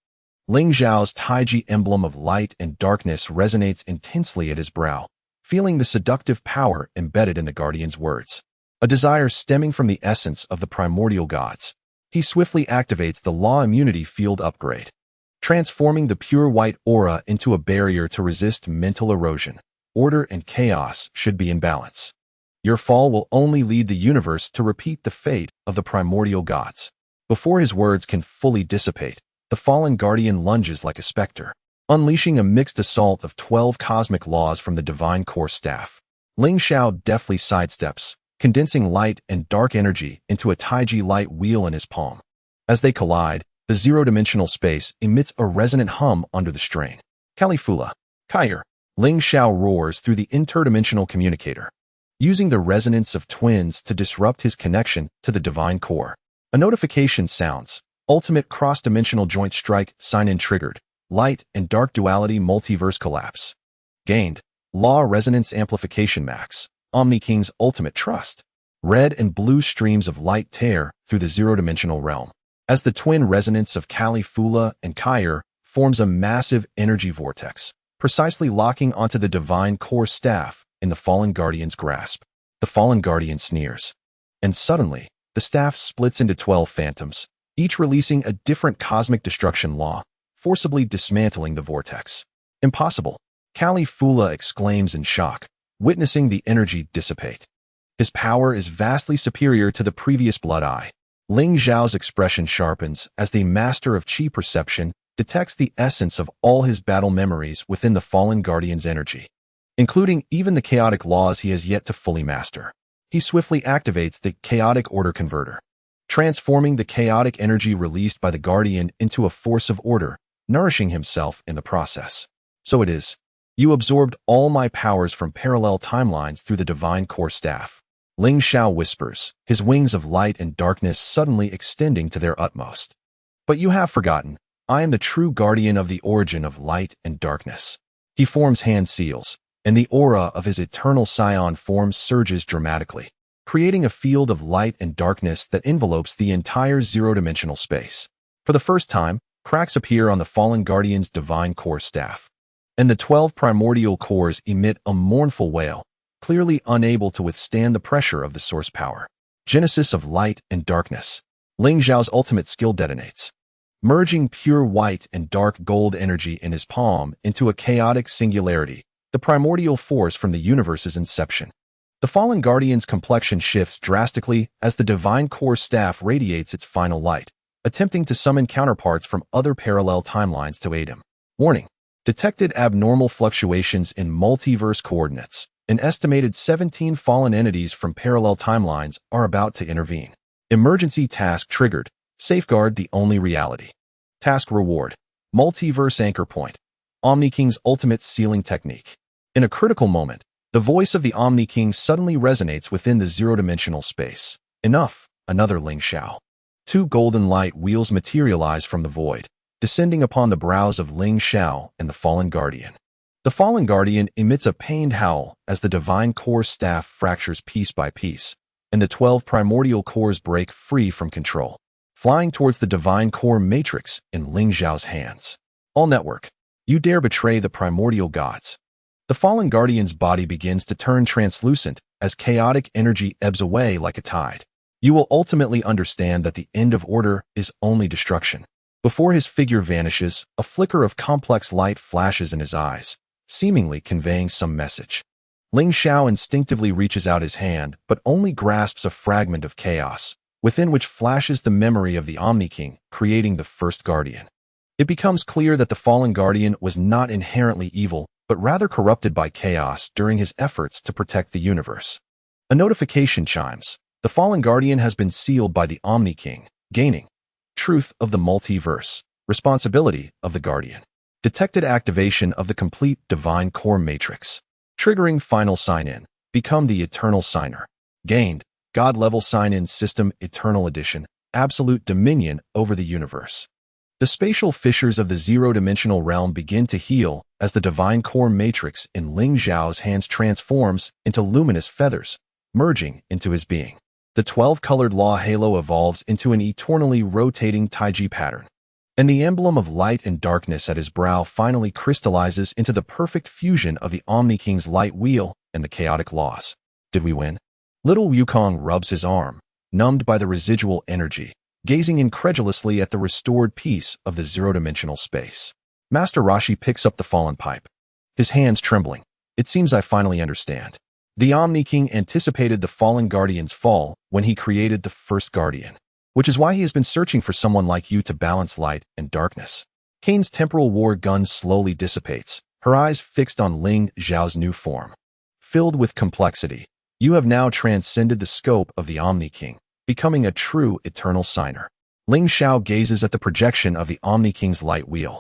Ling Xiao's Taiji emblem of light and darkness resonates intensely at his brow, feeling the seductive power embedded in the guardian's words. A desire stemming from the essence of the primordial gods. He swiftly activates the law immunity field upgrade, transforming the pure white aura into a barrier to resist mental erosion. Order and chaos should be in balance. Your fall will only lead the universe to repeat the fate of the primordial gods. Before his words can fully dissipate, the fallen guardian lunges like a specter, unleashing a mixed assault of 12 cosmic laws from the divine core staff. Ling Xiao deftly sidesteps, condensing light and dark energy into a Taiji light wheel in his palm. As they collide, the zero-dimensional space emits a resonant hum under the strain. Califula. Kair. Ling Xiao roars through the interdimensional communicator, using the resonance of twins to disrupt his connection to the divine core. A notification sounds. Ultimate cross-dimensional joint strike sign-in triggered. Light and dark duality multiverse collapse. Gained. Law resonance amplification max. Omni King's ultimate trust. Red and blue streams of light tear through the zero-dimensional realm, as the twin resonance of Califula and Kair forms a massive energy vortex, precisely locking onto the divine core staff in the fallen guardian's grasp. The fallen guardian sneers, and suddenly, the staff splits into 12 phantoms, each releasing a different cosmic destruction law, forcibly dismantling the vortex. Impossible! Califula exclaims in shock, witnessing the energy dissipate. His power is vastly superior to the previous Blood Eye. Ling Xiao's expression sharpens as the master of chi perception detects the essence of all his battle memories within the fallen guardian's energy, including even the chaotic laws he has yet to fully master. He swiftly activates the chaotic order converter, transforming the chaotic energy released by the guardian into a force of order, nourishing himself in the process. So it is. You absorbed all my powers from parallel timelines through the divine core staff. Ling Xiao whispers, his wings of light and darkness suddenly extending to their utmost. But you have forgotten, I am the true guardian of the origin of light and darkness. He forms hand seals, and the aura of his eternal Saiyan form surges dramatically, creating a field of light and darkness that envelopes the entire zero-dimensional space. For the first time, cracks appear on the fallen guardian's divine core staff, and the 12 primordial cores emit a mournful wail, clearly unable to withstand the pressure of the source power. Genesis of light and darkness. Ling Xiao's ultimate skill detonates, merging pure white and dark gold energy in his palm into a chaotic singularity, the primordial force from the universe's inception. The fallen guardian's complexion shifts drastically as the divine core staff radiates its final light, attempting to summon counterparts from other parallel timelines to aid him. Warning. Detected abnormal fluctuations in multiverse coordinates. An estimated 17 fallen entities from parallel timelines are about to intervene. Emergency task triggered. Safeguard the only reality. Task reward. Multiverse anchor point. Omni King's ultimate sealing technique. In a critical moment, The voice of the Omni King suddenly resonates within the zero-dimensional space. Enough, another Ling Xiao. Two golden light wheels materialize from the void, descending upon the brows of Ling Xiao and the fallen guardian. The fallen guardian emits a pained howl as the divine core staff fractures piece by piece, and the 12 primordial cores break free from control, flying towards the divine core matrix in Ling Xiao's hands. All network, you dare betray the primordial gods. The fallen guardian's body begins to turn translucent as chaotic energy ebbs away like a tide. You will ultimately understand that the end of order is only destruction. Before his figure vanishes, a flicker of complex light flashes in his eyes, seemingly conveying some message. Ling Xiao instinctively reaches out his hand, but only grasps a fragment of chaos, within which flashes the memory of the Omni King, creating the first guardian. It becomes clear that the fallen guardian was not inherently evil, but rather corrupted by chaos during his efforts to protect the universe. A notification chimes. The fallen guardian has been sealed by the Omni King, gaining truth of the multiverse, responsibility of the guardian. Detected activation of the complete divine core matrix. Triggering final sign-in. Become the eternal signer. Gained God-level sign-in system Eternal Edition. Absolute dominion over the universe. The spatial fissures of the zero-dimensional realm begin to heal as the divine core matrix in Ling Xiao's hands transforms into luminous feathers, merging into his being. The 12-colored law halo evolves into an eternally rotating Taiji pattern, and the emblem of light and darkness at his brow finally crystallizes into the perfect fusion of the Omni King's light wheel and the chaotic laws. Did we win? Little Wukong rubs his arm, numbed by the residual energy, gazing incredulously at the restored piece of the zero-dimensional space. Master Roshi picks up the fallen pipe, his hands trembling. It seems I finally understand. The Omni King anticipated the fallen guardian's fall when he created the first guardian, which is why he has been searching for someone like you to balance light and darkness. Kane's temporal war gun slowly dissipates, her eyes fixed on Ling Xiao's new form. Filled with complexity, you have now transcended the scope of the Omni King, becoming a true eternal signer. Ling Xiao gazes at the projection of the Omni King's light wheel,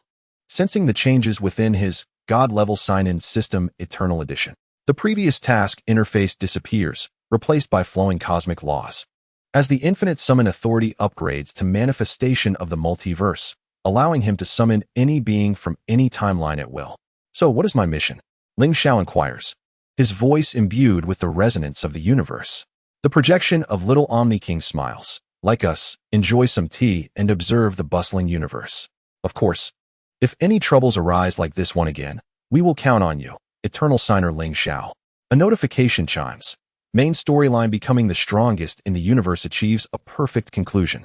sensing the changes within his God-level sign-in system Eternal Edition. The previous task interface disappears, replaced by flowing cosmic laws. As the infinite summon authority upgrades to manifestation of the multiverse, allowing him to summon any being from any timeline at will. So what is my mission? Ling Xiao inquires, his voice imbued with the resonance of the universe. The projection of little Omni King smiles. Like us, enjoy some tea and observe the bustling universe. Of course, if any troubles arise like this one again, we will count on you. Eternal Signer Ling Xiao. A notification chimes. Main storyline becoming the strongest in the universe achieves a perfect conclusion.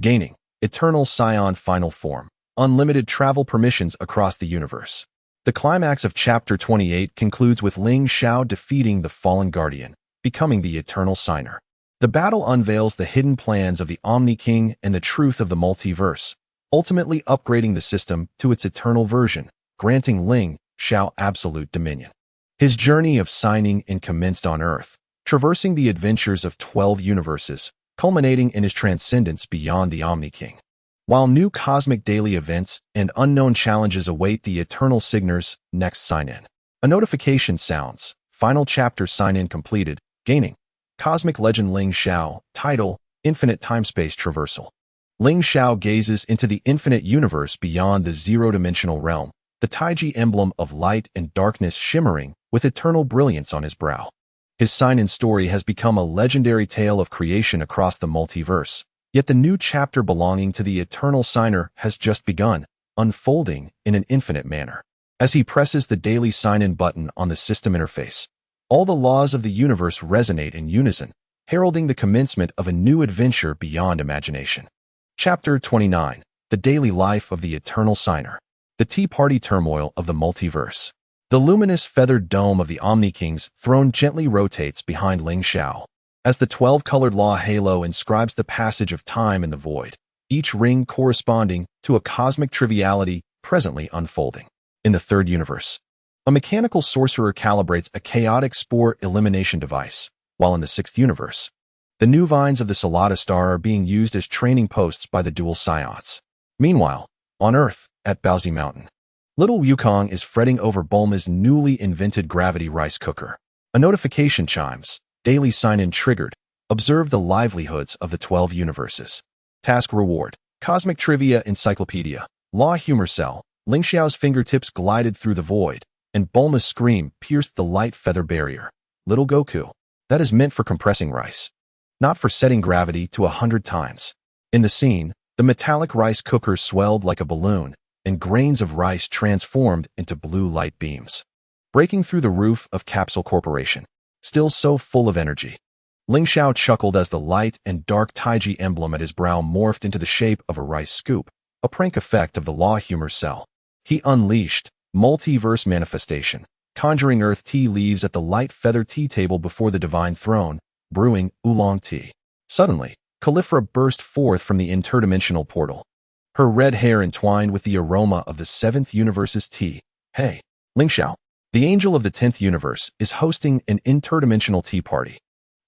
Gaining Eternal Saiyan Final Form. Unlimited travel permissions across the universe. The climax of Chapter 28 concludes with Ling Xiao defeating the fallen guardian, becoming the Eternal Signer. The battle unveils the hidden plans of the Omni King and the truth of the multiverse, ultimately upgrading the system to its eternal version, granting Ling Xiao absolute dominion. His journey of signing in commenced on Earth, traversing the adventures of 12 universes, culminating in his transcendence beyond the Omni King. While new cosmic daily events and unknown challenges await the Eternal Signer's next sign-in. A notification sounds. Final chapter sign-in completed, gaining Cosmic Legend Ling Xiao, title, Infinite Time-Space Traversal. Ling Xiao gazes into the infinite universe beyond the zero-dimensional realm, the Taiji emblem of light and darkness shimmering with eternal brilliance on his brow. His sign-in story has become a legendary tale of creation across the multiverse, yet the new chapter belonging to the Eternal Signer has just begun, unfolding in an infinite manner. As he presses the daily sign-in button on the system interface, all the laws of the universe resonate in unison, heralding the commencement of a new adventure beyond imagination. Chapter 29. The Daily Life of the Eternal Signer. The Tea Party Turmoil of the Multiverse. The luminous feathered dome of the Omni King's throne gently rotates behind Ling Xiao. As the 12-colored law halo inscribes the passage of time in the void, each ring corresponding to a cosmic triviality presently unfolding. In the third universe, a mechanical sorcerer calibrates a chaotic spore elimination device, while in the sixth universe, the new vines of the Salada star are being used as training posts by the dual Saiyans. Meanwhile, on Earth, at Baozu Mountain, little Wukong is fretting over Bulma's newly invented gravity rice cooker. A notification chimes. Daily sign-in triggered. Observe the livelihoods of the 12 universes. Task reward. Cosmic Trivia Encyclopedia. Law Humor Cell. Ling Xiao's fingertips glided through the void, and Bulma's scream pierced the light feather barrier. Little Goku. That is meant for compressing rice, not for setting gravity to 100 times. In the scene, the metallic rice cooker swelled like a balloon, and grains of rice transformed into blue light beams, breaking through the roof of Capsule Corporation, still so full of energy. Ling Xiao chuckled as the light and dark Taiji emblem at his brow morphed into the shape of a rice scoop, a prank effect of the Law Humor Cell. He unleashed multiverse manifestation, conjuring earth tea leaves at the light feather tea table before the divine throne, brewing oolong tea. Suddenly, Califra burst forth from the interdimensional portal, her red hair entwined with the aroma of the 7th universe's tea. Hey, Ling Xiao, the angel of the 10th universe is hosting an interdimensional tea party,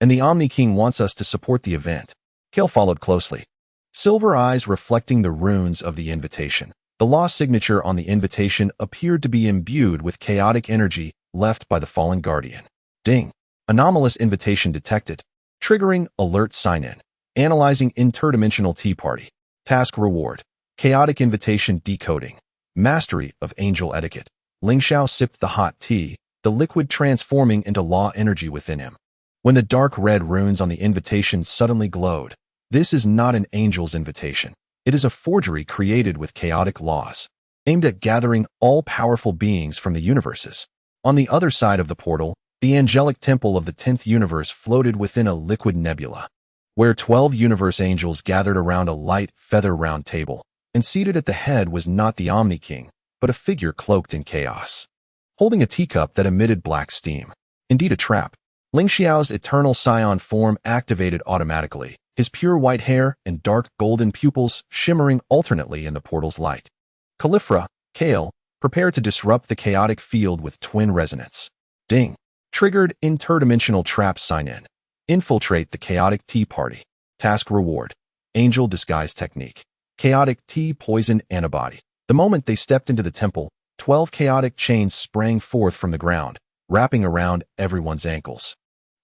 and the Omni King wants us to support the event. Kale followed closely, silver eyes reflecting the runes of the invitation. The law signature on the invitation appeared to be imbued with chaotic energy left by the fallen guardian. Ding! Anomalous invitation detected. Triggering alert sign-in. Analyzing interdimensional tea party. Task reward. Chaotic invitation decoding. Mastery of angel etiquette. Ling Xiao sipped the hot tea, the liquid transforming into law energy within him. When the dark red runes on the invitation suddenly glowed, this is not an angel's invitation. It is a forgery created with chaotic laws, aimed at gathering all-powerful beings from the universes. On the other side of the portal, the angelic temple of the 10th universe floated within a liquid nebula, where 12 universe angels gathered around a light feather round table, and seated at the head was not the Omni King, but a figure cloaked in chaos, holding a teacup that emitted black steam. Indeed a trap. Ling Xiao's eternal Saiyan form activated automatically, his pure white hair and dark golden pupils shimmering alternately in the portal's light. Califra, Kale, prepare to disrupt the chaotic field with twin resonance. Ding! Triggered interdimensional trap sign-in. Infiltrate the chaotic tea party. Task reward. Angel disguise technique. Chaotic tea poison antibody. The moment they stepped into the temple, 12 chaotic chains sprang forth from the ground, wrapping around everyone's ankles.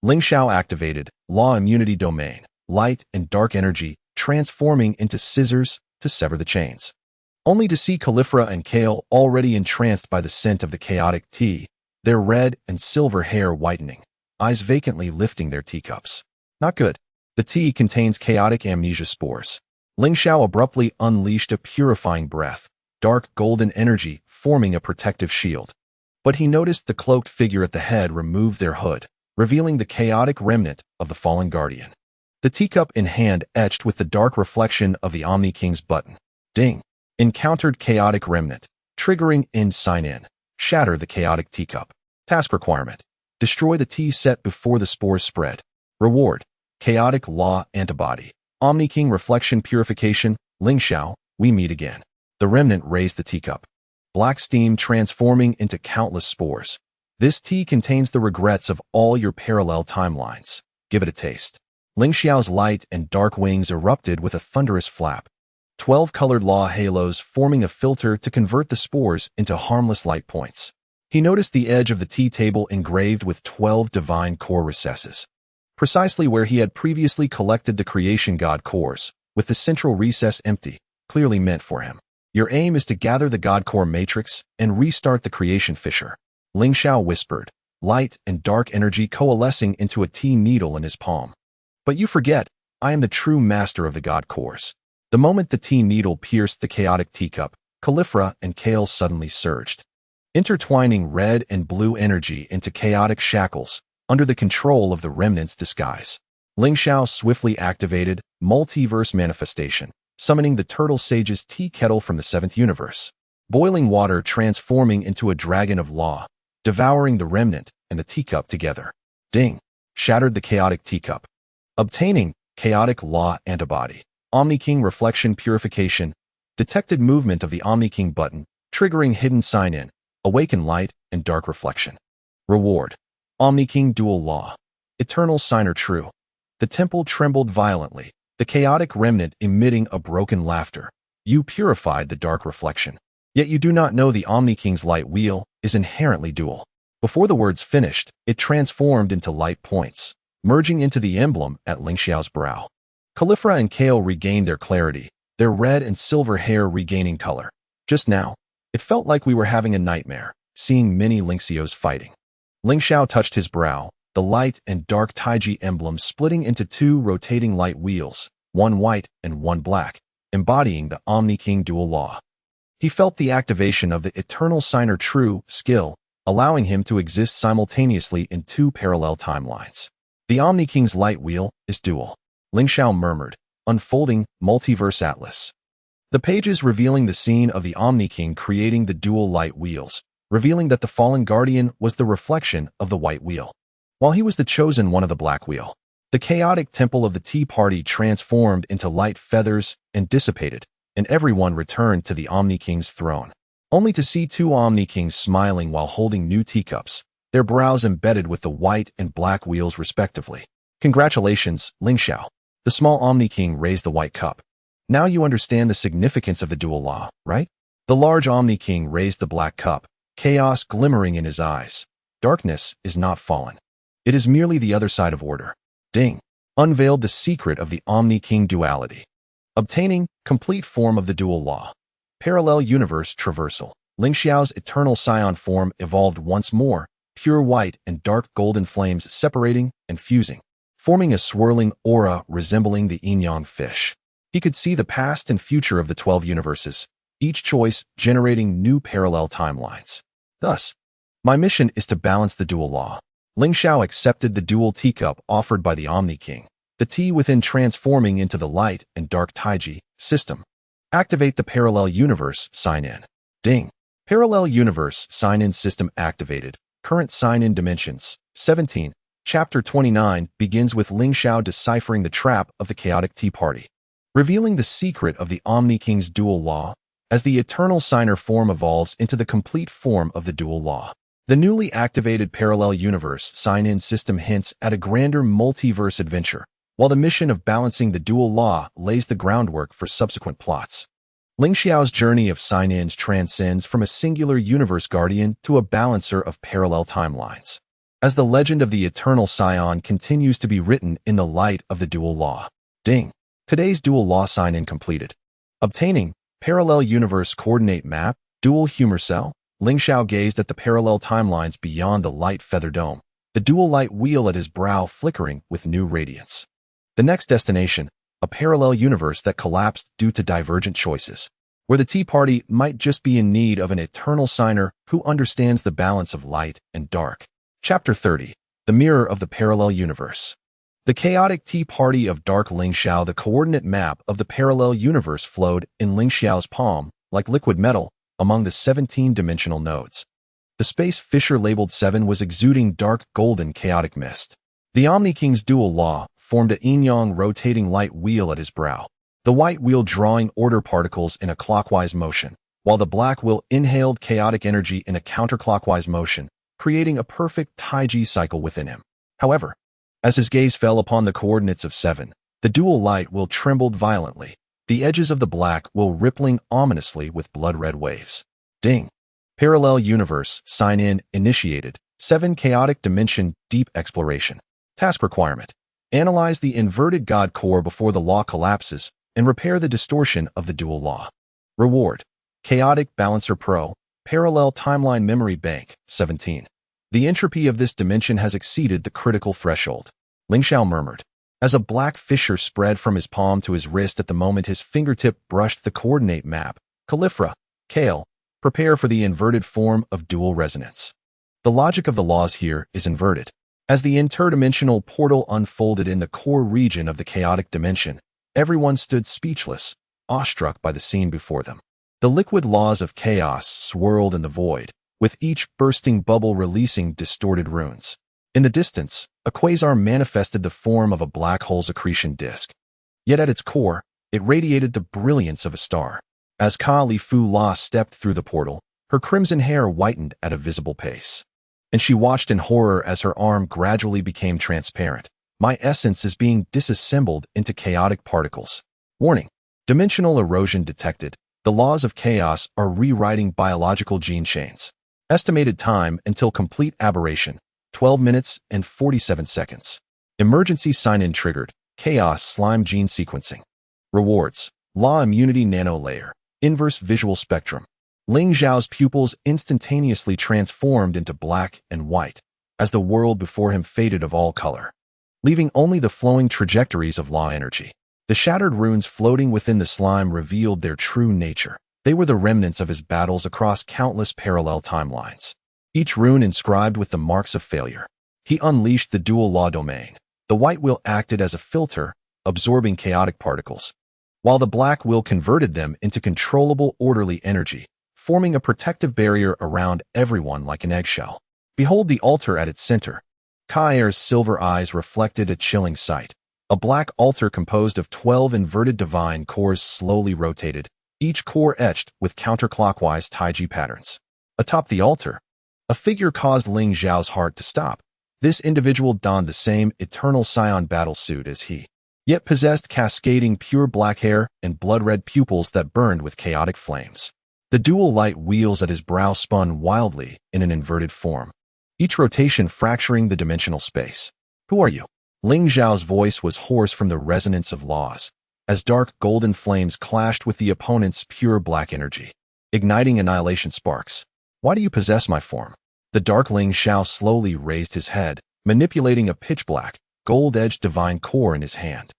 Ling Xiao activated Law Immunity Domain, light and dark energy, transforming into scissors to sever the chains. Only to see Califra and Kale already entranced by the scent of the chaotic tea, their red and silver hair whitening, eyes vacantly lifting their teacups. Not good. The tea contains chaotic amnesia spores. Ling Xiao abruptly unleashed a purifying breath, dark golden energy forming a protective shield. But he noticed the cloaked figure at the head remove their hood, revealing the chaotic remnant of the fallen guardian. The teacup in hand etched with the dark reflection of the Omni King's button. Ding! Encountered chaotic remnant. Triggering in sign-in. Shatter the chaotic teacup. Task requirement. Destroy the tea set before the spores spread. Reward. Chaotic law antibody. Omni King reflection purification. Ling Xiao, we meet again. The remnant raised the teacup. Black steam transforming into countless spores. This tea contains the regrets of all your parallel timelines. Give it a taste. Ling Xiao's light and dark wings erupted with a thunderous flap. 12 colored law halos forming a filter to convert the spores into harmless light points. He noticed the edge of the tea table engraved with 12 divine core recesses, precisely where he had previously collected the creation god cores, with the central recess empty, clearly meant for him. Your aim is to gather the god core matrix and restart the creation fissure. Ling Xiao whispered, light and dark energy coalescing into a tea needle in his palm. But you forget, I am the true master of the god cores. The moment the tea needle pierced the chaotic teacup, Califra and Kale suddenly surged, intertwining red and blue energy into chaotic shackles under the control of the remnant's disguise. Ling Xiao swiftly activated multiverse manifestation, summoning the turtle sage's tea kettle from the 7th universe. Boiling water transforming into a dragon of law, devouring the remnant and the teacup together. Ding! Shattered the chaotic teacup. Obtaining chaotic law antibody. Omni King reflection purification. Detected movement of the Omni King button, triggering hidden sign-in, awaken light and dark reflection. Reward. Omni King dual law. Eternal signer true. The temple trembled violently, the chaotic remnant emitting a broken laughter. You purified the dark reflection. Yet you do not know the Omni King's light wheel is inherently dual. Before the words finished, it transformed into light points, merging into the emblem at Ling Xiao's brow. Caulifla and Kale regained their clarity, their red and silver hair regaining color. Just now, it felt like we were having a nightmare, seeing many Ling Xiaos fighting. Ling Xiao touched his brow, the light and dark Taiji emblem splitting into two rotating light wheels, one white and one black, embodying the Omni King dual law. He felt the activation of the Eternal Signer True skill, allowing him to exist simultaneously in two parallel timelines. The Omni King's light wheel is dual, Ling Xiao murmured, unfolding Multiverse Atlas. The pages revealing the scene of the Omni King creating the dual light wheels, revealing that the fallen guardian was the reflection of the white wheel, while he was the chosen one of the black wheel. The chaotic temple of the Tea Party transformed into light feathers and dissipated, and everyone returned to the Omni King's throne, only to see two Omni Kings smiling while holding new teacups, their brows embedded with the white and black wheels respectively. Congratulations, Ling Xiao. The small Omni King raised the white cup. Now you understand the significance of the dual law, right? The large Omni King raised the black cup, chaos glimmering in his eyes. Darkness is not fallen. It is merely the other side of order. Ding. Unveiled the secret of the Omni King duality. Obtaining complete form of the dual law. Parallel universe traversal. Ling Xiao's eternal Saiyan form evolved once more, pure white and dark golden flames separating and fusing, forming a swirling aura resembling the yin-yang fish. He could see the past and future of the 12 universes, each choice generating new parallel timelines. Thus, my mission is to balance the dual law. Ling Xiao accepted the dual teacup offered by the Omni King, the tea within transforming into the light and dark Taiji system. Activate the parallel universe sign-in. Ding. Parallel universe sign-in system activated. Current sign-in dimensions. 17. Chapter 29 begins with Ling Xiao deciphering the trap of the chaotic Tea Party, revealing the secret of the Omni King's dual law as the eternal signer form evolves into the complete form of the dual law. The newly activated parallel universe sign-in system hints at a grander multiverse adventure, while the mission of balancing the dual law lays the groundwork for subsequent plots. Ling Xiao's journey of sign-ins transcends from a singular universe guardian to a balancer of parallel timelines, as the legend of the eternal Saiyan continues to be written in the light of the dual law. Ding. Today's dual law sign-in completed. Obtaining parallel universe coordinate map, dual humor cell. Ling Xiao gazed at the parallel timelines beyond the light feather dome, the dual light wheel at his brow flickering with new radiance. The next destination, a parallel universe that collapsed due to divergent choices, where the Tea Party might just be in need of an eternal signer who understands the balance of light and dark. Chapter 30. The Mirror of the Parallel Universe. The chaotic Tea Party of Dark Ling Xiao. The coordinate map of the parallel universe flowed in Ling Xiao's palm, like liquid metal, among the 17-dimensional nodes. The space fissure labeled 7 was exuding dark golden chaotic mist. The Omni King's dual law formed a yin-yang rotating light wheel at his brow, the white wheel drawing order particles in a clockwise motion, while the black wheel inhaled chaotic energy in a counterclockwise motion, creating a perfect Taiji cycle within him. However, as his gaze fell upon the coordinates of 7, the dual light wheel trembled violently, the edges of the black wheel rippling ominously with blood-red waves. Ding. Parallel universe sign-in initiated. 7 chaotic dimension deep exploration. Task requirement. Analyze the inverted God core before the law collapses and repair the distortion of the dual law. Reward. Chaotic Balancer Pro. Parallel Timeline Memory Bank. 17. The entropy of this dimension has exceeded the critical threshold. Ling Xiao murmured, as a black fissure spread from his palm to his wrist at the moment his fingertip brushed the coordinate map. Caulifla, Kale, prepare for the inverted form of dual resonance. The logic of the laws here is inverted. As the interdimensional portal unfolded in the core region of the chaotic dimension, everyone stood speechless, awestruck by the scene before them. The liquid laws of chaos swirled in the void, with each bursting bubble releasing distorted runes. In the distance, a quasar manifested the form of a black hole's accretion disk. Yet at its core, it radiated the brilliance of a star. As Ka Li Fu La stepped through the portal, her crimson hair whitened at a visible pace, and she watched in horror as her arm gradually became transparent. My essence is being disassembled into chaotic particles. Warning. Dimensional erosion detected. The laws of chaos are rewriting biological gene chains. Estimated time until complete aberration, 12 minutes and 47 seconds. Emergency sign-in triggered, chaos slime gene sequencing. Rewards, law immunity nano layer, inverse visual spectrum. Ling Xiao's pupils instantaneously transformed into black and white, as the world before him faded of all color, leaving only the flowing trajectories of law energy. The shattered runes floating within the slime revealed their true nature. They were the remnants of his battles across countless parallel timelines, each rune inscribed with the marks of failure. He unleashed the dual law domain. The white will acted as a filter, absorbing chaotic particles, while the black will converted them into controllable orderly energy, forming a protective barrier around everyone like an eggshell. Behold the altar at its center. Kair's silver eyes reflected a chilling sight. A black altar composed of 12 inverted divine cores slowly rotated, each core etched with counterclockwise Taiji patterns. Atop the altar, a figure caused Ling Xiao's heart to stop. This individual donned the same eternal Saiyan battle suit as he, yet possessed cascading pure black hair and blood-red pupils that burned with chaotic flames. The dual light wheels at his brow spun wildly in an inverted form, each rotation fracturing the dimensional space. Who are you? Ling Xiao's voice was hoarse from the resonance of laws, as dark golden flames clashed with the opponent's pure black energy, igniting annihilation sparks. Why do you possess my form? The dark Ling Xiao slowly raised his head, manipulating a pitch-black, gold-edged divine core in his hand.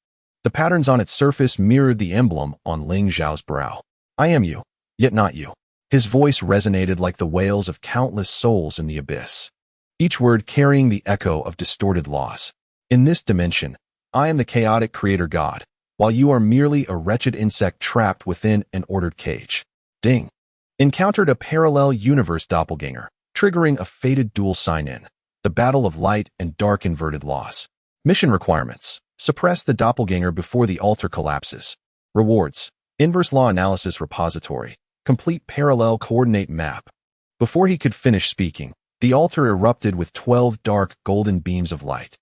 The patterns on its surface mirrored the emblem on Ling Xiao's brow. I am you, yet not you. His voice resonated like the wails of countless souls in the abyss, each word carrying the echo of distorted laws. In this dimension, I am the chaotic creator god, while you are merely a wretched insect trapped within an ordered cage. Ding. Encountered a parallel universe doppelganger, triggering a fated dual sign-in. The battle of light and dark inverted laws. Mission requirements. Suppress the doppelganger before the altar collapses. Rewards. Inverse law analysis repository. Complete parallel coordinate map. Before he could finish speaking, the altar erupted with 12 dark golden beams of light,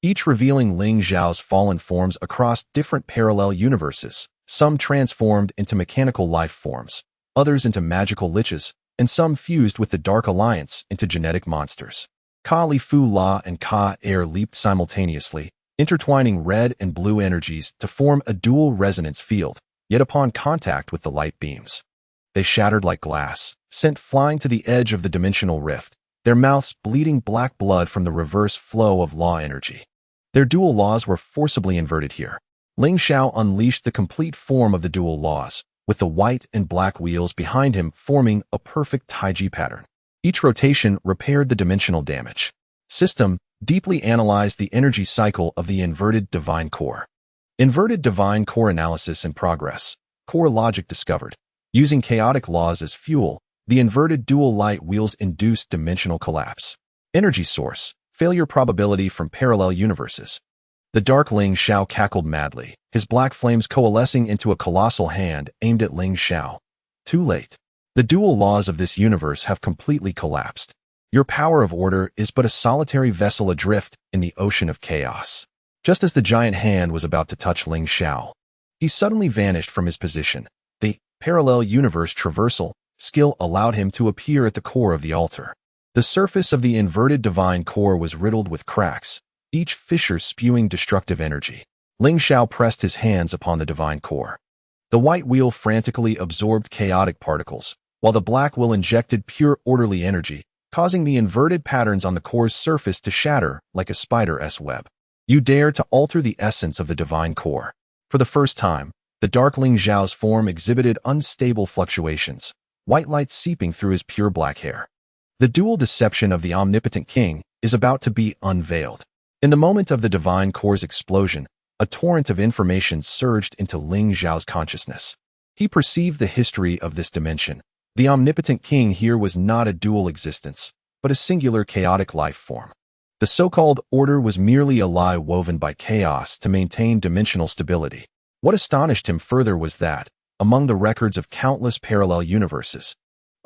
each revealing Ling Xiao's fallen forms across different parallel universes. Some transformed into mechanical life forms, others into magical liches, and some fused with the Dark Alliance into genetic monsters. Ka Li Fu La and Ka Air leaped simultaneously, intertwining red and blue energies to form a dual resonance field, yet upon contact with the light beams, they shattered like glass, sent flying to the edge of the dimensional rift, their mouths bleeding black blood from the reverse flow of law energy. Their dual laws were forcibly inverted here. Ling Xiao unleashed the complete form of the dual laws, with the white and black wheels behind him forming a perfect Taiji pattern. Each rotation repaired the dimensional damage. System deeply analyzed the energy cycle of the inverted divine core. Inverted divine core analysis in progress. Core logic discovered. Using chaotic laws as fuel, the inverted dual light wheels induced dimensional collapse. Energy source. Failure probability from parallel universes. The dark Ling Xiao cackled madly, his black flames coalescing into a colossal hand aimed at Ling Xiao. Too late. The dual laws of this universe have completely collapsed. Your power of order is but a solitary vessel adrift in the ocean of chaos. Just as the giant hand was about to touch Ling Xiao, he suddenly vanished from his position. The parallel universe traversal skill allowed him to appear at the core of the altar. The surface of the inverted divine core was riddled with cracks, each fissure spewing destructive energy. Ling Xiao pressed his hands upon the divine core. The white wheel frantically absorbed chaotic particles, while the black wheel injected pure orderly energy, causing the inverted patterns on the core's surface to shatter like a spider's web. You dare to alter the essence of the divine core. For the first time, the dark Ling Xiao's form exhibited unstable fluctuations, white light seeping through his pure black hair. The dual deception of the omnipotent king is about to be unveiled. In the moment of the divine core's explosion, a torrent of information surged into Ling Xiao's consciousness. He perceived the history of this dimension. The omnipotent king here was not a dual existence, but a singular chaotic life form. The so-called order was merely a lie woven by chaos to maintain dimensional stability. What astonished him further was that, among the records of countless parallel universes,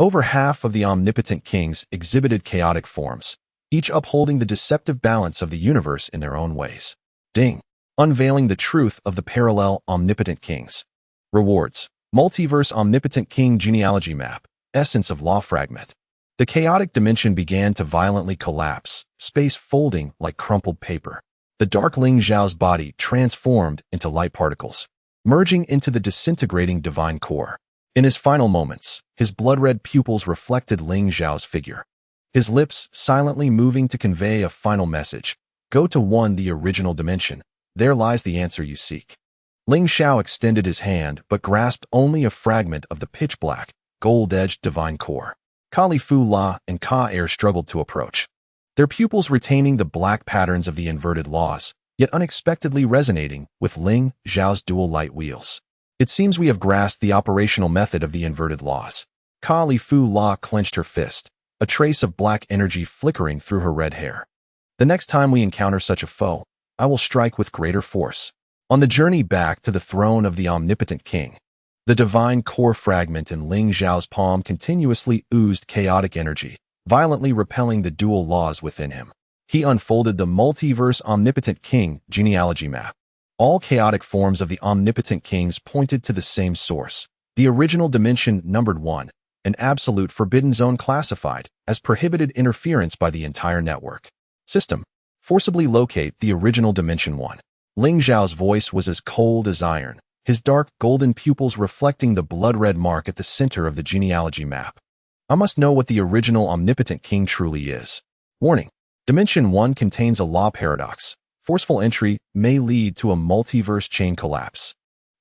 over half of the omnipotent kings exhibited chaotic forms, each upholding the deceptive balance of the universe in their own ways. Ding. Unveiling the truth of the parallel omnipotent kings. Rewards. Multiverse Omnipotent King Genealogy Map. Essence of Law Fragment. The chaotic dimension began to violently collapse, space folding like crumpled paper. The dark Ling Xiao's body transformed into light particles, merging into the disintegrating divine core. In his final moments, his blood-red pupils reflected Ling Xiao's figure, his lips silently moving to convey a final message. Go to one, the original dimension. There lies the answer you seek. Ling Xiao extended his hand, but grasped only a fragment of the pitch-black, gold-edged divine core. Kali Fu La and Ka Air struggled to approach, their pupils retaining the black patterns of the inverted laws, yet unexpectedly resonating with Ling Xiao's dual light wheels. It seems we have grasped the operational method of the inverted laws. Kali Fu La clenched her fist, a trace of black energy flickering through her red hair. The next time we encounter such a foe, I will strike with greater force. On the journey back to the throne of the omnipotent king, the divine core fragment in Ling Xiao's palm continuously oozed chaotic energy, violently repelling the dual laws within him. He unfolded the multiverse omnipotent king genealogy map. All chaotic forms of the omnipotent kings pointed to the same source, the original dimension numbered 1, an absolute forbidden zone classified as prohibited interference by the entire network. System. Forcibly locate the original dimension 1. Ling Xiao's voice was as cold as iron, his dark golden pupils reflecting the blood-red mark at the center of the genealogy map. I must know what the original omnipotent king truly is. Warning. Dimension 1 contains a law paradox. Forceful entry may lead to a multiverse chain collapse.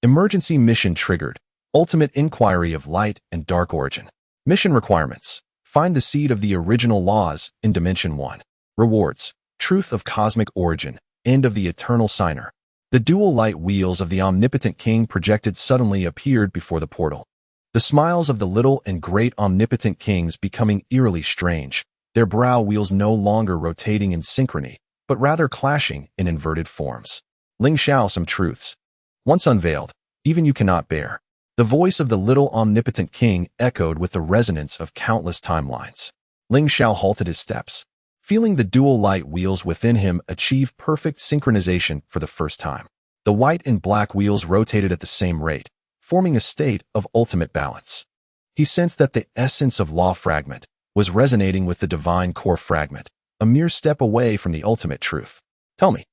Emergency mission triggered. Ultimate inquiry of light and dark origin. Mission requirements. Find the seed of the original laws in Dimension 1. Rewards. Truth of cosmic origin. End of the eternal signer. The dual light wheels of the omnipotent king projected suddenly appeared before the portal. The smiles of the little and great omnipotent kings becoming eerily strange, their brow wheels no longer rotating in synchrony, but rather clashing in inverted forms. Ling Xiao, some truths. Once unveiled, even you cannot bear. The voice of the little omnipotent king echoed with the resonance of countless timelines. Ling Xiao halted his steps, feeling the dual light wheels within him achieve perfect synchronization for the first time. The white and black wheels rotated at the same rate, forming a state of ultimate balance. He sensed that the essence of law fragment was resonating with the divine core fragment, a mere step away from the ultimate truth. Tell me.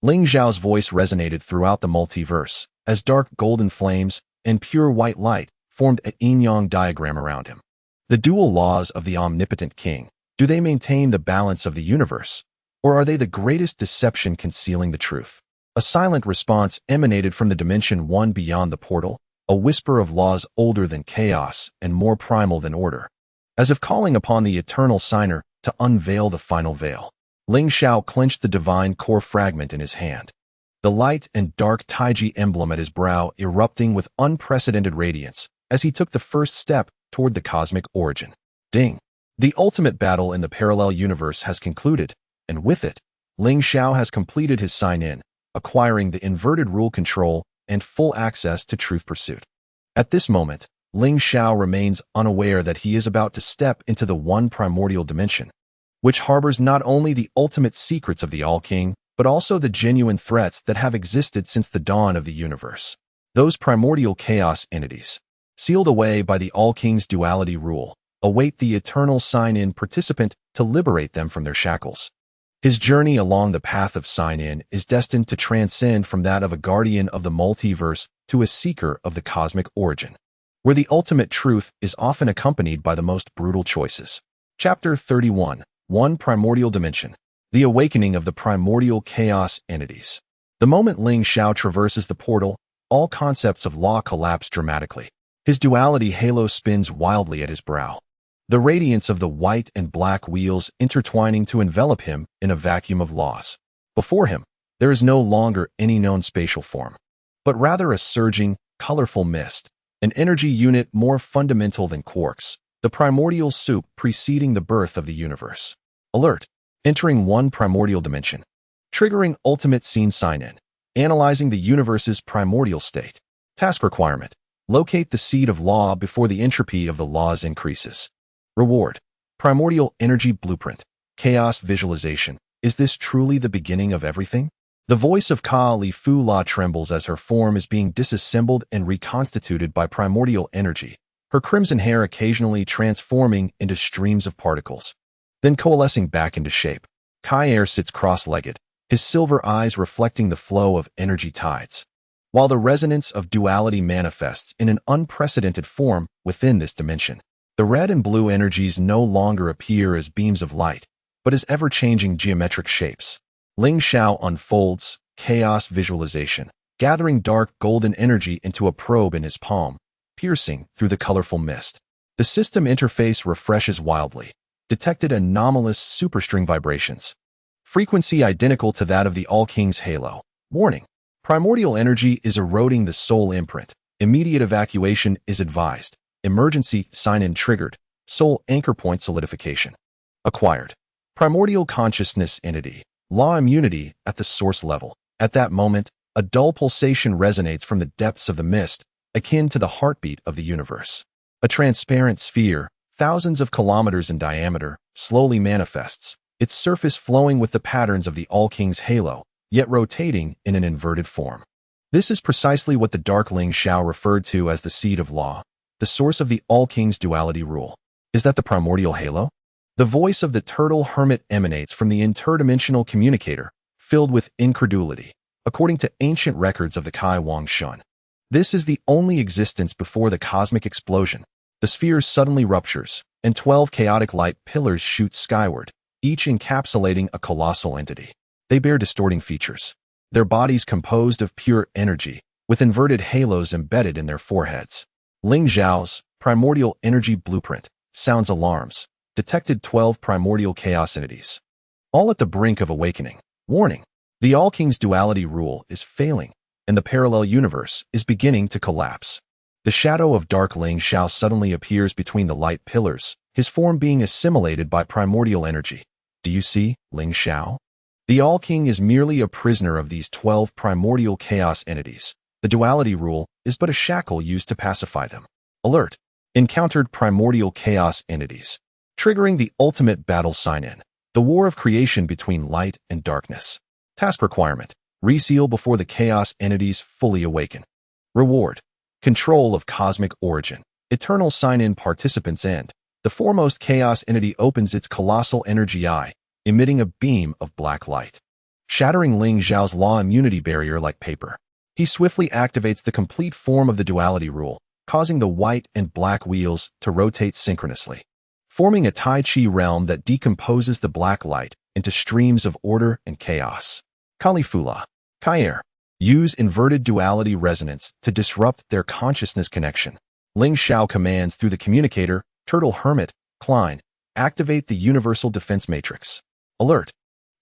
Ling Xiao's voice resonated throughout the multiverse, as dark golden flames and pure white light formed a yin-yang diagram around him. The dual laws of the omnipotent king, do they maintain the balance of the universe, or are they the greatest deception concealing the truth? A silent response emanated from the Dimension 1 beyond the portal, a whisper of laws older than chaos and more primal than order, as if calling upon the eternal signer to unveil the final veil. Ling Xiao clenched the divine core fragment in his hand, the light and dark Taiji emblem at his brow erupting with unprecedented radiance as he took the first step toward the cosmic origin. Ding! The ultimate battle in the parallel universe has concluded, and with it, Ling Xiao has completed his sign-in, acquiring the inverted rule control and full access to truth pursuit. At this moment, Ling Xiao remains unaware that he is about to step into the one primordial dimension, which harbors not only the ultimate secrets of the All-King, but also the genuine threats that have existed since the dawn of the universe. Those primordial chaos entities, sealed away by the All-King's duality rule, await the eternal sign-in participant to liberate them from their shackles. His journey along the path of sign-in is destined to transcend from that of a guardian of the multiverse to a seeker of the cosmic origin, where the ultimate truth is often accompanied by the most brutal choices. Chapter 31. One Primordial Dimension. The Awakening of the Primordial Chaos Entities. The moment Ling Xiao traverses the portal, all concepts of law collapse dramatically. His duality halo spins wildly at his brow, the radiance of the white and black wheels intertwining to envelop him in a vacuum of laws. Before him, there is no longer any known spatial form, but rather a surging, colorful mist, an energy unit more fundamental than quarks, the primordial soup preceding the birth of the universe. Alert! Entering one primordial dimension. Triggering ultimate scene sign-in. Analyzing the universe's primordial state. Task requirement. Locate the seed of law before the entropy of the laws increases. Reward. Primordial energy blueprint. Chaos visualization. Is this truly the beginning of everything? The voice of Kali Fu La trembles as her form is being disassembled and reconstituted by primordial energy, her crimson hair occasionally transforming into streams of particles, then coalescing back into shape. Kai sits cross-legged, his silver eyes reflecting the flow of energy tides, while the resonance of duality manifests in an unprecedented form within this dimension. The red and blue energies no longer appear as beams of light, but as ever-changing geometric shapes. Ling Xiao unfolds chaos visualization, gathering dark golden energy into a probe in his palm, piercing through the colorful mist. The system interface refreshes wildly, detected anomalous superstring vibrations. Frequency identical to that of the All-King's halo. Warning: primordial energy is eroding the soul imprint. Immediate evacuation is advised. Emergency sign-in triggered. Soul anchor point solidification. Acquired. Primordial consciousness entity. Law immunity at the source level. At that moment, a dull pulsation resonates from the depths of the mist, akin to the heartbeat of the universe. A transparent sphere, thousands of kilometers in diameter, slowly manifests, its surface flowing with the patterns of the All-King's halo, yet rotating in an inverted form. This is precisely what the Dark Ling Xiao referred to as the seed of law, the source of the All-King's duality rule. Is that the primordial halo? The voice of the turtle hermit emanates from the interdimensional communicator, filled with incredulity, according to ancient records of the Kai Wang Shun. This is the only existence before the cosmic explosion. The sphere suddenly ruptures, and 12 chaotic light pillars shoot skyward, each encapsulating a colossal entity. They bear distorting features, their bodies composed of pure energy, with inverted halos embedded in their foreheads. Ling Xiao's primordial energy blueprint sounds alarms, detected 12 primordial chaos entities, all at the brink of awakening. Warning: the All-King's duality rule is failing, and the parallel universe is beginning to collapse. The shadow of Dark Ling Xiao suddenly appears between the light pillars, his form being assimilated by primordial energy. Do you see, Ling Xiao? The All-King is merely a prisoner of these 12 primordial chaos entities. The duality rule is but a shackle used to pacify them. Alert: encountered primordial chaos entities, triggering the ultimate battle sign-in, the war of creation between light and darkness. Task requirement: reseal before the chaos entities fully awaken. Reward: control of cosmic origin. Eternal sign-in participants end. The foremost chaos entity opens its colossal energy eye, emitting a beam of black light, shattering Ling Xiao's law immunity barrier like paper. He swiftly activates the complete form of the duality rule, causing the white and black wheels to rotate synchronously, forming a Tai Chi realm that decomposes the black light into streams of order and chaos. Kalifula. Kair. Use inverted duality resonance to disrupt their consciousness connection. Ling Xiao commands through the communicator, Turtle Hermit, Klein, activate the Universal Defense Matrix. Alert: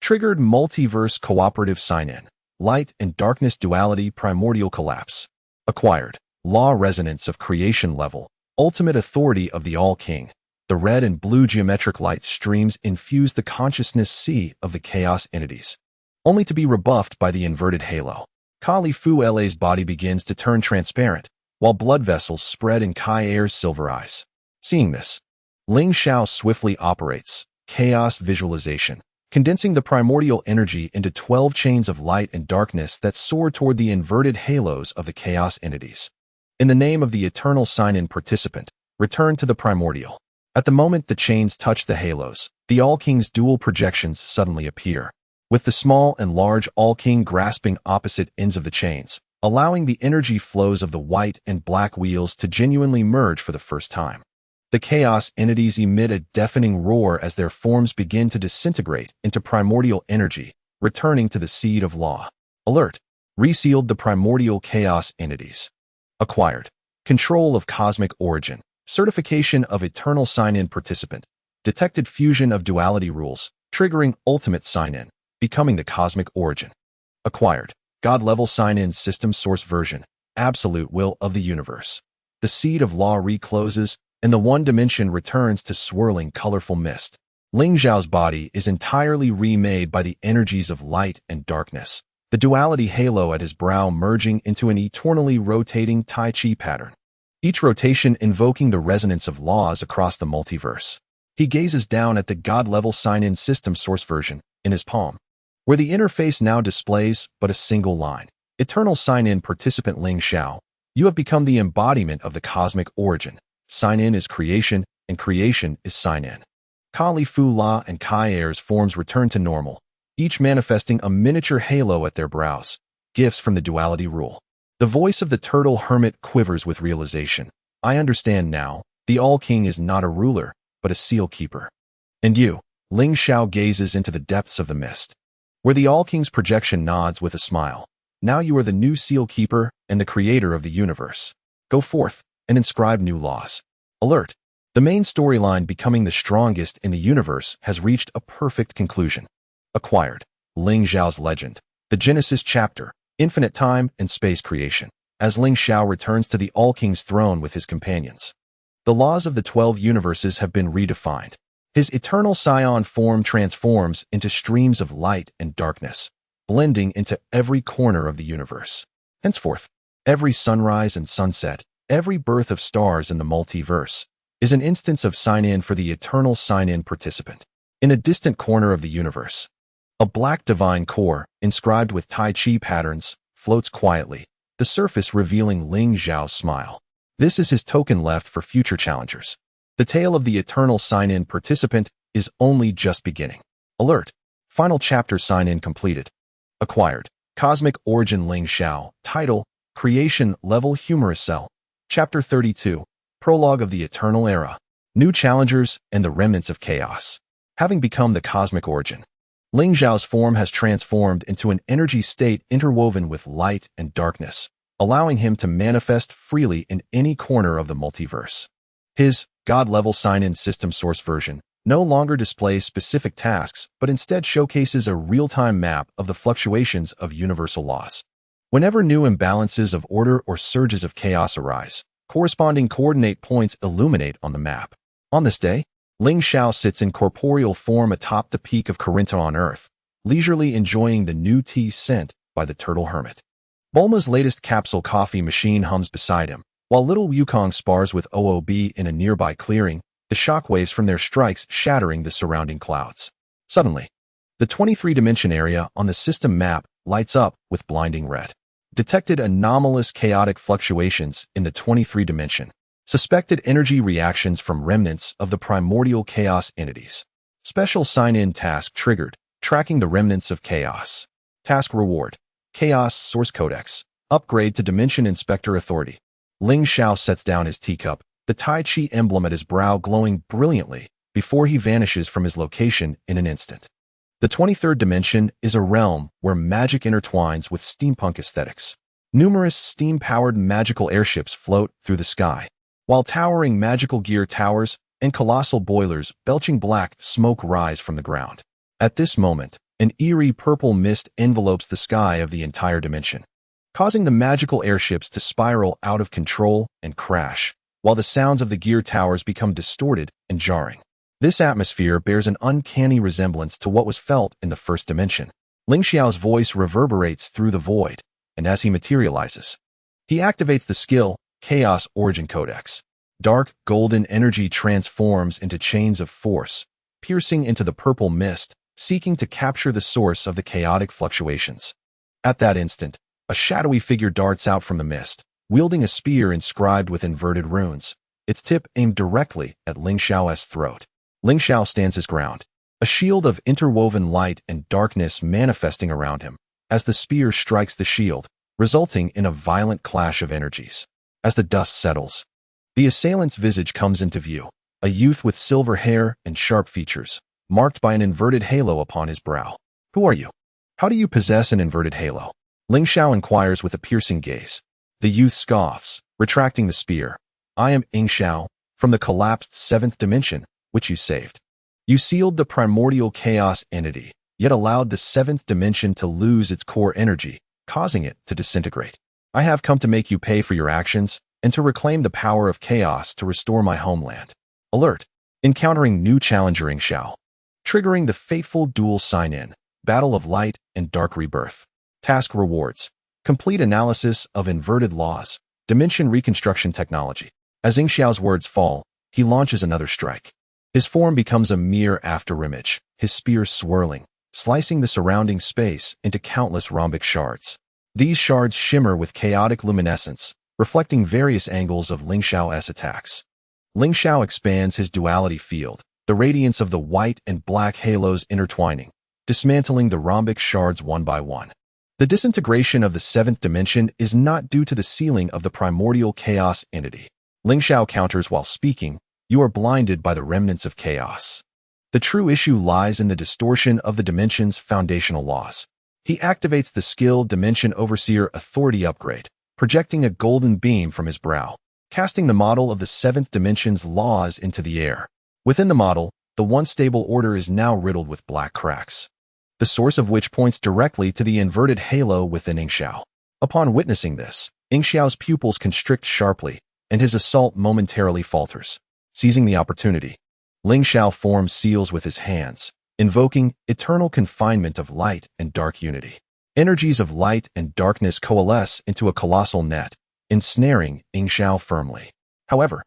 triggered multiverse cooperative sign-in. Light and darkness duality primordial collapse. Acquired: law resonance of creation level, ultimate authority of the All-King. The red and blue geometric light streams infuse the consciousness sea of the chaos entities, only to be rebuffed by the inverted halo. Kali Fu La's body begins to turn transparent, while blood vessels spread in Kai Air's silver eyes. Seeing this, Ling Xiao swiftly operates chaos visualization, condensing the primordial energy into 12 chains of light and darkness that soar toward the inverted halos of the chaos entities. In the name of the eternal sign-in participant, return to the primordial. At the moment the chains touch the halos, the All-King's dual projections suddenly appear, with the small and large All-King grasping opposite ends of the chains, allowing the energy flows of the white and black wheels to genuinely merge for the first time. The chaos entities emit a deafening roar as their forms begin to disintegrate into primordial energy, returning to the seed of law. Alert: resealed the primordial chaos entities. Acquired: control of cosmic origin, certification of eternal sign-in participant, detected fusion of duality rules, triggering ultimate sign-in, becoming the cosmic origin. Acquired: God-level sign-in system source version, absolute will of the universe. The seed of law recloses, and the one dimension returns to swirling colorful mist. Ling Xiao's body is entirely remade by the energies of light and darkness, the duality halo at his brow merging into an eternally rotating Tai Chi pattern, each rotation invoking the resonance of laws across the multiverse. He gazes down at the God-level sign-in system source version in his palm, where the interface now displays but a single line. Eternal sign-in participant Ling Xiao, you have become the embodiment of the cosmic origin. Sign-in is creation, and creation is sign-in. Kali Fu La and Kai Air's forms return to normal, each manifesting a miniature halo at their brows, gifts from the duality rule. The voice of the turtle hermit quivers with realization. I understand now, the All-King is not a ruler, but a seal keeper. And you, Ling Xiao gazes into the depths of the mist, where the All-King's projection nods with a smile. Now you are the new seal keeper and the creator of the universe. Go forth and inscribe new laws. Alert! The main storyline becoming the strongest in the universe has reached a perfect conclusion. Acquired. Ling Xiao's legend. The Genesis chapter. Infinite time and space creation. As Ling Xiao returns to the All-King's throne with his companions, the laws of the 12 universes have been redefined. His eternal Saiyan form transforms into streams of light and darkness, blending into every corner of the universe. Henceforth, every sunrise and sunset, every birth of stars in the multiverse, is an instance of sign-in for the eternal sign-in participant. In a distant corner of the universe, a black divine core, inscribed with Tai Chi patterns, floats quietly, the surface revealing Ling Xiao's smile. This is his token left for future challengers. The tale of the eternal sign-in participant is only just beginning. Alert! Final chapter sign-in completed. Acquired. Cosmic Origin Ling Xiao. Title: Creation Level Humorous Cell. Chapter 32. Prologue of the Eternal Era. New Challengers and the Remnants of Chaos. Having become the Cosmic Origin, Ling Xiao's form has transformed into an energy state interwoven with light and darkness, allowing him to manifest freely in any corner of the multiverse. His God-level sign-in system source version no longer displays specific tasks, but instead showcases a real-time map of the fluctuations of universal laws. Whenever new imbalances of order or surges of chaos arise, corresponding coordinate points illuminate on the map. On this day, Ling Xiao sits in corporeal form atop the peak of Corinto on Earth, leisurely enjoying the new tea sent by the turtle hermit. Bulma's latest capsule coffee machine hums beside him, while little Wukong spars with OOB in a nearby clearing, the shockwaves from their strikes shattering the surrounding clouds. Suddenly, the 23-dimension area on the system map lights up with blinding red. Detected anomalous chaotic fluctuations in the 23 dimension. Suspected energy reactions from remnants of the primordial chaos entities. Special sign-in task triggered, tracking the remnants of chaos. Task reward: Chaos Source Codex. Upgrade to Dimension Inspector Authority. Ling Xiao sets down his teacup, the Tai Chi emblem at his brow glowing brilliantly, before he vanishes from his location in an instant. The 23rd dimension is a realm where magic intertwines with steampunk aesthetics. Numerous steam-powered magical airships float through the sky, while towering magical gear towers and colossal boilers belching black smoke rise from the ground. At this moment, an eerie purple mist envelopes the sky of the entire dimension, causing the magical airships to spiral out of control and crash, while the sounds of the gear towers become distorted and jarring. This atmosphere bears an uncanny resemblance to what was felt in the first dimension. Ling Xiao's voice reverberates through the void, and as he materializes, he activates the skill, Chaos Origin Codex. Dark, golden energy transforms into chains of force, piercing into the purple mist, seeking to capture the source of the chaotic fluctuations. At that instant, a shadowy figure darts out from the mist, wielding a spear inscribed with inverted runes, its tip aimed directly at Ling Xiao's throat. Ling Xiao stands his ground, a shield of interwoven light and darkness manifesting around him, as the spear strikes the shield, resulting in a violent clash of energies. As the dust settles, the assailant's visage comes into view, a youth with silver hair and sharp features, marked by an inverted halo upon his brow. Who are you? How do you possess an inverted halo? Ling Xiao inquires with a piercing gaze. The youth scoffs, retracting the spear. I am Ling Xiao, from the collapsed 7th dimension, which you saved. You sealed the primordial chaos entity, yet allowed the 7th dimension to lose its core energy, causing it to disintegrate. I have come to make you pay for your actions, and to reclaim the power of chaos to restore my homeland. Alert! Encountering new challenger Ling Xiao. Triggering the fateful dual sign-in, Battle of Light and Dark Rebirth. Task rewards: Complete analysis of inverted laws, dimension reconstruction technology. As Ling Xiao's words fall, he launches another strike. His form becomes a mere afterimage, his spear swirling, slicing the surrounding space into countless rhombic shards. These shards shimmer with chaotic luminescence, reflecting various angles of Ling Xiao's attacks. Ling Xiao expands his duality field, the radiance of the white and black halos intertwining, dismantling the rhombic shards one by one. The disintegration of the seventh dimension is not due to the sealing of the primordial chaos entity. Ling Xiao counters while speaking, "You are blinded by the remnants of chaos." The true issue lies in the distortion of the dimension's foundational laws. He activates the skill Dimension Overseer Authority upgrade, projecting a golden beam from his brow, casting the model of the seventh dimension's laws into the air. Within the model, the once stable order is now riddled with black cracks, the source of which points directly to the inverted halo within Ling Xiao. Upon witnessing this, Ling Xiao's pupils constrict sharply, and his assault momentarily falters. Seizing the opportunity, Ling Xiao forms seals with his hands, invoking eternal confinement of light and dark unity. Energies of light and darkness coalesce into a colossal net, ensnaring Ling Xiao firmly. However,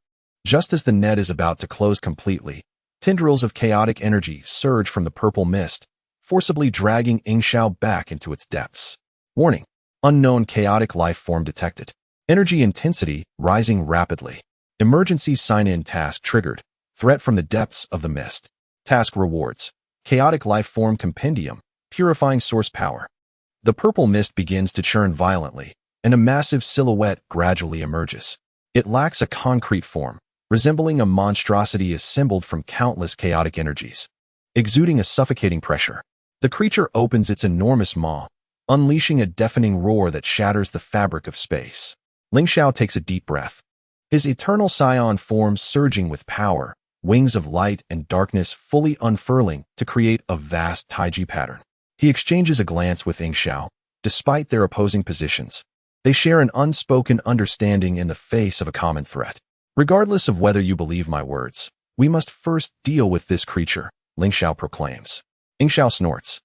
just as the net is about to close completely, tendrils of chaotic energy surge from the purple mist, forcibly dragging Ling Xiao back into its depths. Warning: unknown chaotic life form detected. Energy intensity rising rapidly. Emergency sign-in task triggered. Threat from the depths of the mist. Task rewards: chaotic life form compendium, purifying source power. The purple mist begins to churn violently, and a massive silhouette gradually emerges. It lacks a concrete form, resembling a monstrosity assembled from countless chaotic energies. Exuding a suffocating pressure, the creature opens its enormous maw, unleashing a deafening roar that shatters the fabric of space. Ling Xiao takes a deep breath, his eternal Saiyan form surging with power, wings of light and darkness fully unfurling to create a vast taiji pattern. He exchanges a glance with Ling Xiao. Despite their opposing positions, they share an unspoken understanding in the face of a common threat. "Regardless of whether you believe my words, we must first deal with this creature," Ling Xiao proclaims. Ling Xiao snorts,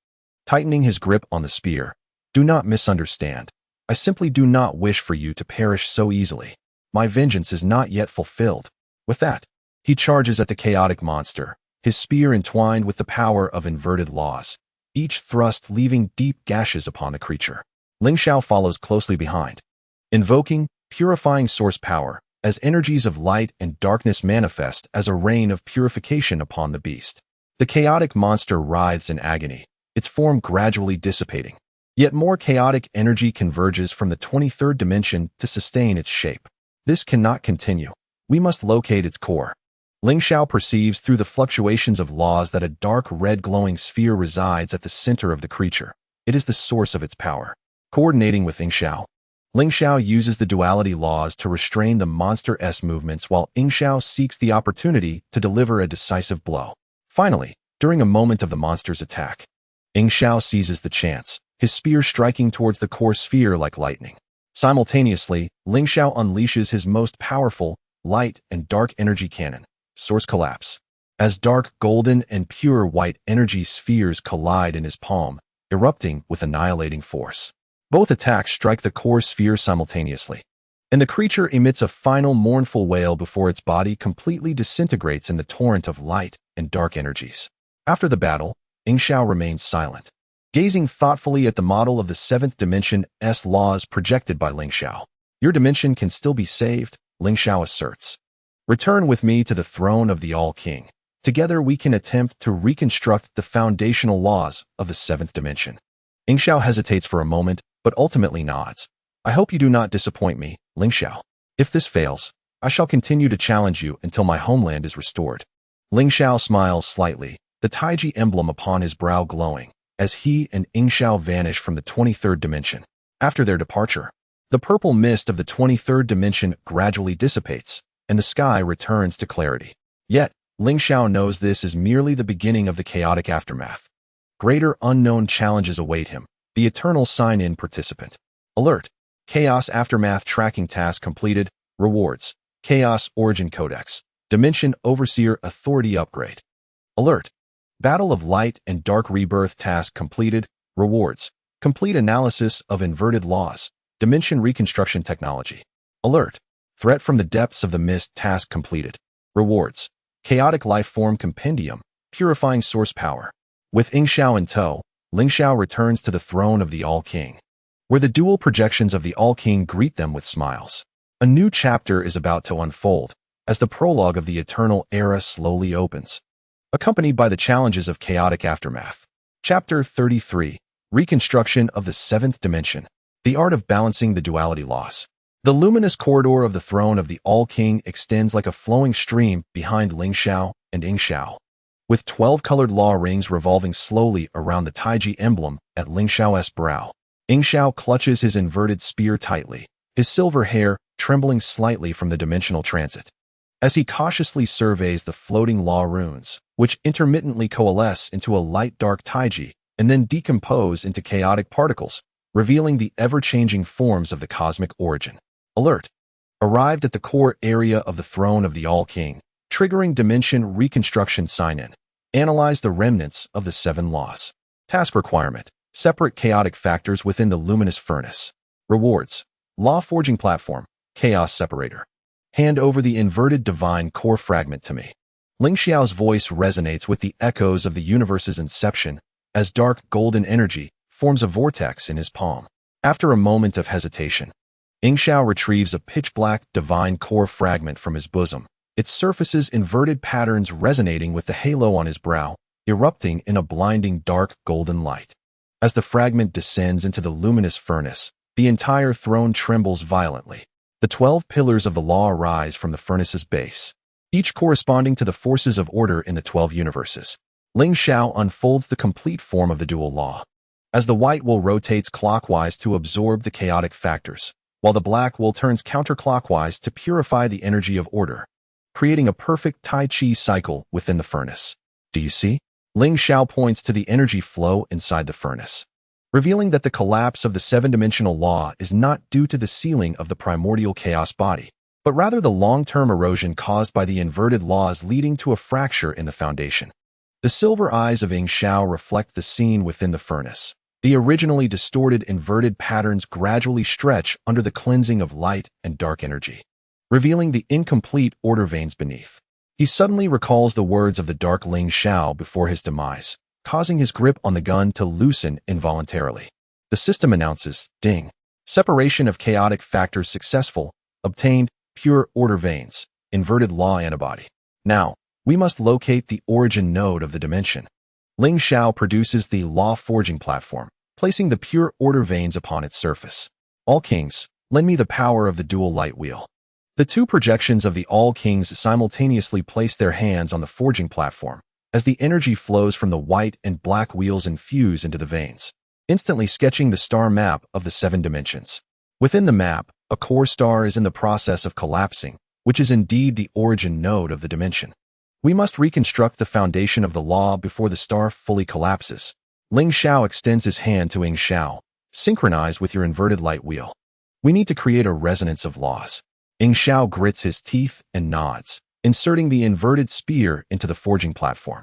tightening his grip on the spear. "Do not misunderstand. I simply do not wish for you to perish so easily. My vengeance is not yet fulfilled." With that, he charges at the chaotic monster, his spear entwined with the power of inverted laws, each thrust leaving deep gashes upon the creature. Ling Xiao follows closely behind, invoking purifying source power as energies of light and darkness manifest as a rain of purification upon the beast. The chaotic monster writhes in agony, its form gradually dissipating. Yet more chaotic energy converges from the 23rd dimension to sustain its shape. This cannot continue. We must locate its core. Ling Xiao perceives through the fluctuations of laws that a dark red glowing sphere resides at the center of the creature. It is the source of its power. Coordinating with Ling Xiao uses the duality laws to restrain the monster's movements while Ling Xiao seeks the opportunity to deliver a decisive blow. Finally, during a moment of the monster's attack, Ling Xiao seizes the chance, his spear striking towards the core sphere like lightning. Simultaneously, Ling Xiao unleashes his most powerful, light and dark energy cannon, Source Collapse. As dark golden and pure white energy spheres collide in his palm, erupting with annihilating force. Both attacks strike the core sphere simultaneously, and the creature emits a final mournful wail before its body completely disintegrates in the torrent of light and dark energies. After the battle, Ling Xiao remains silent, gazing thoughtfully at the model of the seventh dimension's laws projected by Ling Xiao. "Your dimension can still be saved," Ling Xiao asserts. "Return with me to the throne of the All-King. Together we can attempt to reconstruct the foundational laws of the seventh dimension." Ling Xiao hesitates for a moment, but ultimately nods. "I hope you do not disappoint me, Ling Xiao. If this fails, I shall continue to challenge you until my homeland is restored." Ling Xiao smiles slightly, the taiji emblem upon his brow glowing, as he and Ling Xiao vanish from the 23rd dimension. After their departure, the purple mist of the 23rd dimension gradually dissipates, and the sky returns to clarity. Yet, Ling Xiao knows this is merely the beginning of the chaotic aftermath. Greater unknown challenges await him. The eternal sign-in participant. Alert: Chaos Aftermath Tracking Task completed. Rewards: Chaos Origin Codex. Dimension Overseer Authority Upgrade. Alert: Battle of Light and Dark Rebirth Task completed. Rewards: Complete Analysis of Inverted Laws. Dimension Reconstruction Technology. Alert: Threat from the Depths of the Mist Task completed. Rewards: Chaotic Life Form Compendium, Purifying Source Power. With Ling Xiao in tow, Ling Xiao returns to the throne of the All-King, where the dual projections of the All-King greet them with smiles. A new chapter is about to unfold, as the prologue of the Eternal Era slowly opens, accompanied by the challenges of chaotic aftermath. Chapter 33, Reconstruction of the Seventh Dimension, the Art of Balancing the Duality Laws. The luminous corridor of the throne of the All-King extends like a flowing stream behind Ling Xiao and Ling Xiao, with 12 colored law rings revolving slowly around the Taiji emblem at Ling Xiao's brow. Ling Xiao clutches his inverted spear tightly, his silver hair trembling slightly from the dimensional transit. As he cautiously surveys the floating law runes, which intermittently coalesce into a light dark Taiji and then decompose into chaotic particles, revealing the ever-changing forms of the cosmic origin. Alert! Arrived at the core area of the throne of the All-King, triggering dimension reconstruction sign-in. Analyze the remnants of the 7 laws. Task requirement: separate chaotic factors within the luminous furnace. Rewards: law forging platform, chaos separator. Hand over the inverted divine core fragment to me. Ling Xiao's voice resonates with the echoes of the universe's inception as dark golden energy forms a vortex in his palm. After a moment of hesitation, Ling Xiao retrieves a pitch-black divine core fragment from his bosom, its surface's inverted patterns resonating with the halo on his brow, erupting in a blinding dark golden light. As the fragment descends into the luminous furnace, the entire throne trembles violently. The 12 pillars of the law arise from the furnace's base, each corresponding to the forces of order in the 12 universes. Ling Xiao unfolds the complete form of the dual law. As the white wool rotates clockwise to absorb the chaotic factors, while the black wool turns counterclockwise to purify the energy of order, creating a perfect Tai Chi cycle within the furnace. Do you see? Ling Xiao points to the energy flow inside the furnace, revealing that the collapse of the 7-dimensional law is not due to the sealing of the primordial chaos body, but rather the long-term erosion caused by the inverted laws leading to a fracture in the foundation. The silver eyes of Ling Xiao reflect the scene within the furnace. The originally distorted inverted patterns gradually stretch under the cleansing of light and dark energy, revealing the incomplete order veins beneath. He suddenly recalls the words of the dark Ling Xiao before his demise, causing his grip on the gun to loosen involuntarily. The system announces, ding, separation of chaotic factors successful, obtained, pure order veins, inverted law antibody. Now, we must locate the origin node of the dimension. Ling Xiao produces the law forging platform, placing the pure order veins upon its surface. All kings, lend me the power of the dual light wheel. The 2 projections of the All Kings simultaneously place their hands on the forging platform, as the energy flows from the white and black wheels infuse into the veins, instantly sketching the star map of the 7 dimensions. Within the map, a core star is in the process of collapsing, which is indeed the origin node of the dimension. We must reconstruct the foundation of the law before the star fully collapses. Ling Xiao extends his hand to Ling Xiao. Synchronize with your inverted light wheel. We need to create a resonance of laws. Ling Xiao grits his teeth and nods, inserting the inverted spear into the forging platform.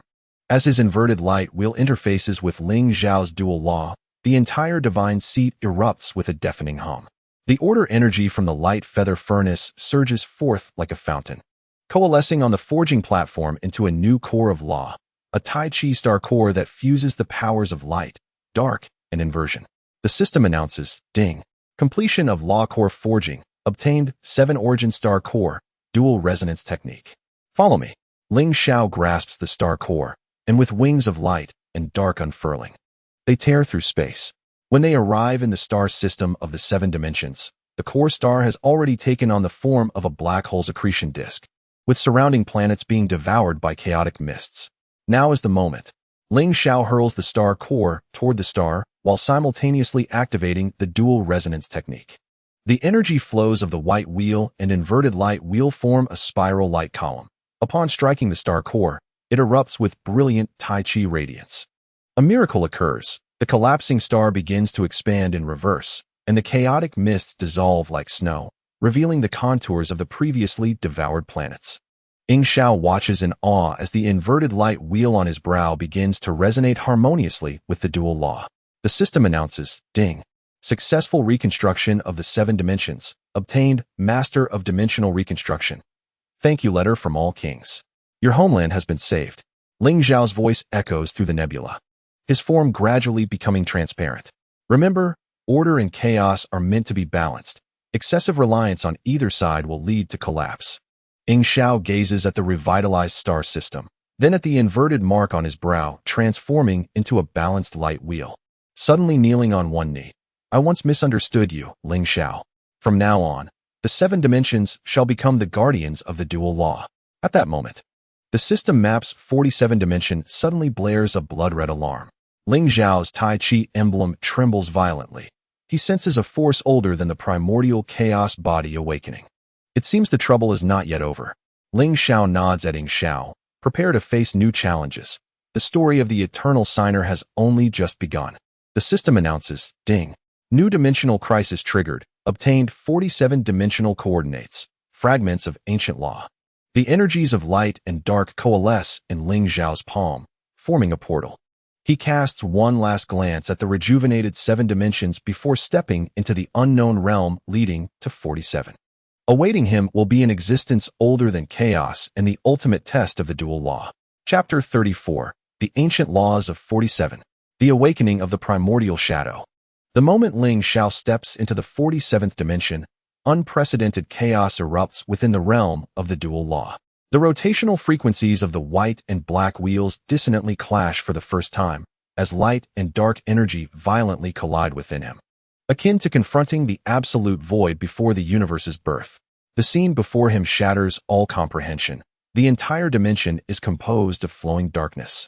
As his inverted light wheel interfaces with Ling Xiao's dual law, the entire divine seat erupts with a deafening hum. The order energy from the light feather furnace surges forth like a fountain, coalescing on the forging platform into a new core of law, a Tai Chi star core that fuses the powers of light, dark, and inversion. The system announces, ding, completion of law core forging, obtained 7 origin star core, dual resonance technique. Follow me. Ling Xiao grasps the star core, and with wings of light and dark unfurling, they tear through space. When they arrive in the star system of the 7 dimensions, the core star has already taken on the form of a black hole's accretion disk, with surrounding planets being devoured by chaotic mists. Now is the moment. Ling Xiao hurls the star core toward the star while simultaneously activating the dual resonance technique. The energy flows of the white wheel and inverted light wheel form a spiral light column. Upon striking the star core, it erupts with brilliant Tai Chi radiance. A miracle occurs. The collapsing star begins to expand in reverse, and the chaotic mists dissolve like snow, revealing the contours of the previously devoured planets. Ling Xiao watches in awe as the inverted light wheel on his brow begins to resonate harmoniously with the dual law. The system announces, ding, successful reconstruction of the 7 dimensions, obtained Master of Dimensional Reconstruction. Thank you letter from all kings. Your homeland has been saved. Ling Xiao's voice echoes through the nebula, his form gradually becoming transparent. Remember, order and chaos are meant to be balanced. Excessive reliance on either side will lead to collapse. Ling Xiao gazes at the revitalized star system, then at the inverted mark on his brow, transforming into a balanced light wheel. Suddenly kneeling on one knee. I once misunderstood you, Ling Xiao. From now on, the 7 dimensions shall become the guardians of the dual law. At that moment, the system map's 47 dimension suddenly blares a blood-red alarm. Ling Xiao's Tai Chi emblem trembles violently. He senses a force older than the primordial chaos body awakening. It seems the trouble is not yet over. Ling Xiao nods at Ling Xiao, prepare to face new challenges. The story of the eternal signer has only just begun. The system announces, ding. New dimensional crisis triggered. Obtained 47 dimensional coordinates, fragments of ancient law. The energies of light and dark coalesce in Ling Xiao's palm, forming a portal. He casts one last glance at the rejuvenated 7 dimensions before stepping into the unknown realm leading to 47. Awaiting him will be an existence older than chaos and the ultimate test of the dual law. Chapter 34. The Ancient Laws of 47. The Awakening of the Primordial Shadow. The moment Ling Xiao steps into the 47th dimension, unprecedented chaos erupts within the realm of the dual law. The rotational frequencies of the white and black wheels dissonantly clash for the first time, as light and dark energy violently collide within him. Akin to confronting the absolute void before the universe's birth, the scene before him shatters all comprehension. The entire dimension is composed of flowing darkness,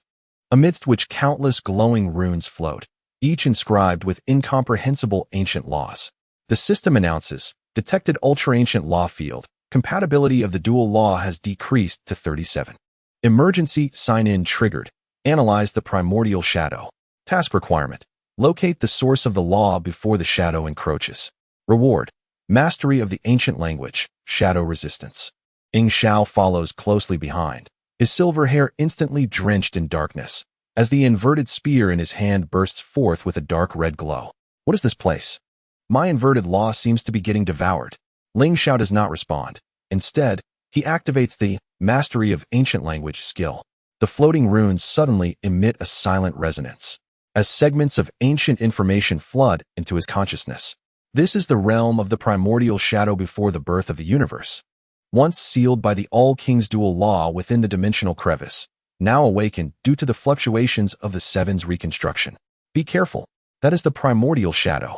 amidst which countless glowing runes float, each inscribed with incomprehensible ancient laws. The system announces, detected ultra-ancient law field, compatibility of the dual law has decreased to 37. Emergency sign-in triggered, analyze the primordial shadow. Task requirement, locate the source of the law before the shadow encroaches. Reward, mastery of the ancient language, shadow resistance. Ling Xiao follows closely behind, his silver hair instantly drenched in darkness, as the inverted spear in his hand bursts forth with a dark red glow. What is this place? My inverted law seems to be getting devoured. Ling Xiao does not respond. Instead, he activates the mastery of ancient language skill. The floating runes suddenly emit a silent resonance, as segments of ancient information flood into his consciousness. This is the realm of the primordial shadow before the birth of the universe. Once sealed by the All-King's dual law within the dimensional crevice, now awakened due to the fluctuations of the Seven's reconstruction. Be careful, that is the primordial shadow.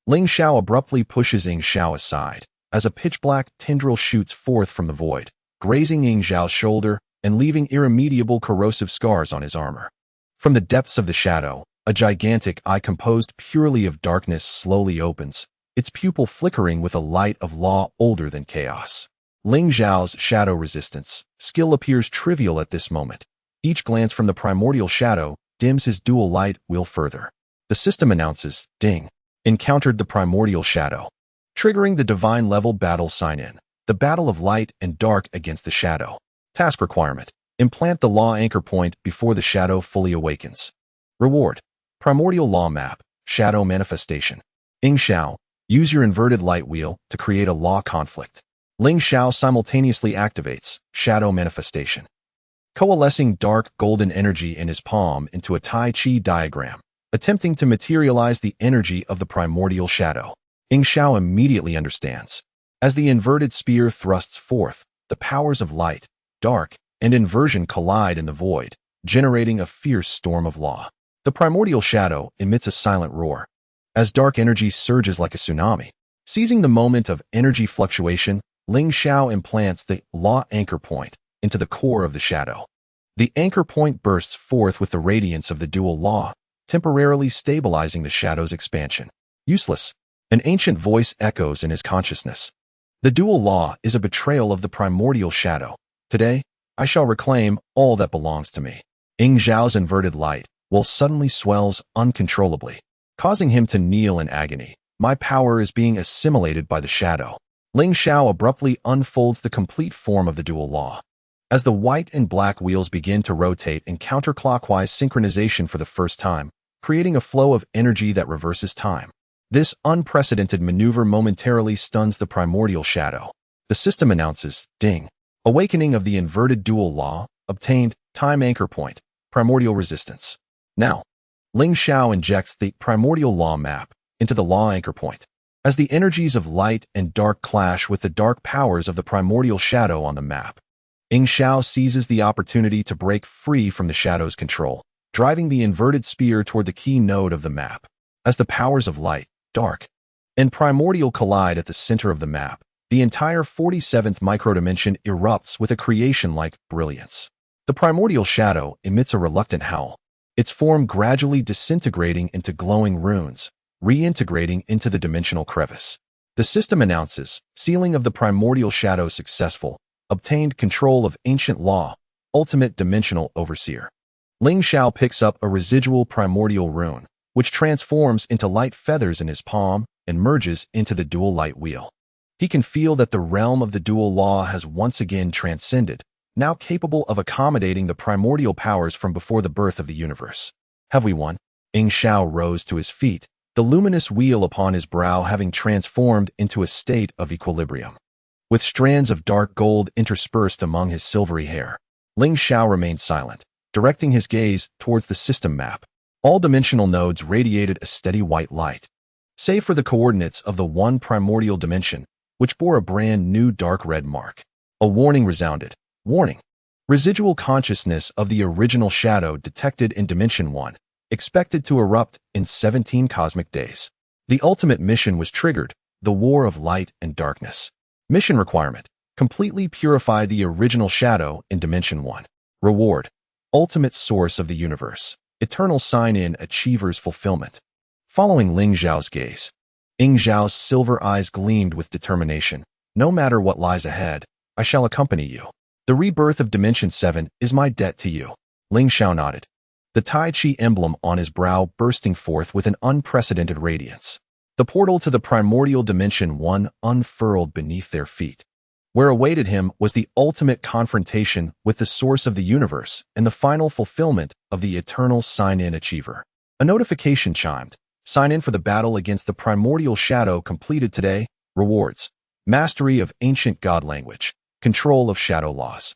Ling Xiao abruptly pushes Ling Xiao aside, as a pitch-black tendril shoots forth from the void, grazing Ling Xiao's shoulder and leaving irremediable corrosive scars on his armor. From the depths of the shadow, a gigantic eye composed purely of darkness slowly opens, its pupil flickering with a light of law older than chaos. Ling Xiao's shadow resistance skill appears trivial at this moment. Each glance from the primordial shadow dims his dual light wheel further. The system announces, ding, encountered the primordial shadow, triggering the divine level battle sign-in, the battle of light and dark against the shadow. Task requirement, implant the law anchor point before the shadow fully awakens. Reward, primordial law map, shadow manifestation. Ling Xiao, use your inverted light wheel to create a law conflict. Ling Xiao simultaneously activates shadow manifestation, coalescing dark golden energy in his palm into a Tai Chi diagram, attempting to materialize the energy of the primordial shadow. Ling Xiao immediately understands. As the inverted spear thrusts forth, the powers of light, dark, and inversion collide in the void, generating a fierce storm of law. The primordial shadow emits a silent roar, as dark energy surges like a tsunami. Seizing the moment of energy fluctuation, Ling Xiao implants the law anchor point into the core of the shadow. The anchor point bursts forth with the radiance of the dual law, temporarily stabilizing the shadow's expansion. Useless. An ancient voice echoes in his consciousness. The dual law is a betrayal of the primordial shadow. Today, I shall reclaim all that belongs to me. Ling Xiao's inverted light will suddenly swells uncontrollably, causing him to kneel in agony. My power is being assimilated by the shadow. Ling Xiao abruptly unfolds the complete form of the dual law. As the white and black wheels begin to rotate in counterclockwise synchronization for the first time, creating a flow of energy that reverses time. This unprecedented maneuver momentarily stuns the primordial shadow. The system announces, ding, awakening of the inverted dual law, obtained, time anchor point, primordial resistance. Now, Ling Xiao injects the primordial law map into the law anchor point. as the energies of light and dark clash with the dark powers of the primordial shadow on the map. Ling Xiao seizes the opportunity to break free from the shadow's control, driving the inverted spear toward the key node of the map. As the powers of light, dark, and primordial collide at the center of the map, the entire 47th microdimension erupts with a creation-like brilliance. The primordial shadow emits a reluctant howl, its form gradually disintegrating into glowing runes, reintegrating into the dimensional crevice. The system announces, sealing of the primordial shadow successful, obtained control of ancient law, ultimate dimensional overseer. Ling Xiao picks up a residual primordial rune, which transforms into light feathers in his palm and merges into the dual light wheel. He can feel that the realm of the dual law has once again transcended, now capable of accommodating the primordial powers from before the birth of the universe. Have we won? Ling Xiao rose to his feet, the luminous wheel upon his brow having transformed into a state of equilibrium. With strands of dark gold interspersed among his silvery hair, Ling Xiao remained silent, directing his gaze towards the system map. All dimensional nodes radiated a steady white light, save for the coordinates of the one primordial dimension, which bore a brand new dark red mark. A warning resounded. Warning. Residual consciousness of the original shadow detected in Dimension 1, expected to erupt in 17 cosmic days. The ultimate mission was triggered, the war of light and darkness. Mission requirement. Completely purify the original shadow in Dimension 1. Reward. Ultimate source of the universe. Eternal sign-in achiever's fulfillment. Following Ling Xiao's gaze, Ling Xiao's silver eyes gleamed with determination. No matter what lies ahead, I shall accompany you. The rebirth of Dimension 7 is my debt to you. Ling Xiao nodded, the Tai Chi emblem on his brow bursting forth with an unprecedented radiance. The portal to the primordial Dimension 1 unfurled beneath their feet. Where awaited him was the ultimate confrontation with the source of the universe and the final fulfillment of the eternal sign-in achiever. A notification chimed. Sign in for the battle against the primordial shadow completed today. Rewards. Mastery of ancient god language. Control of shadow laws.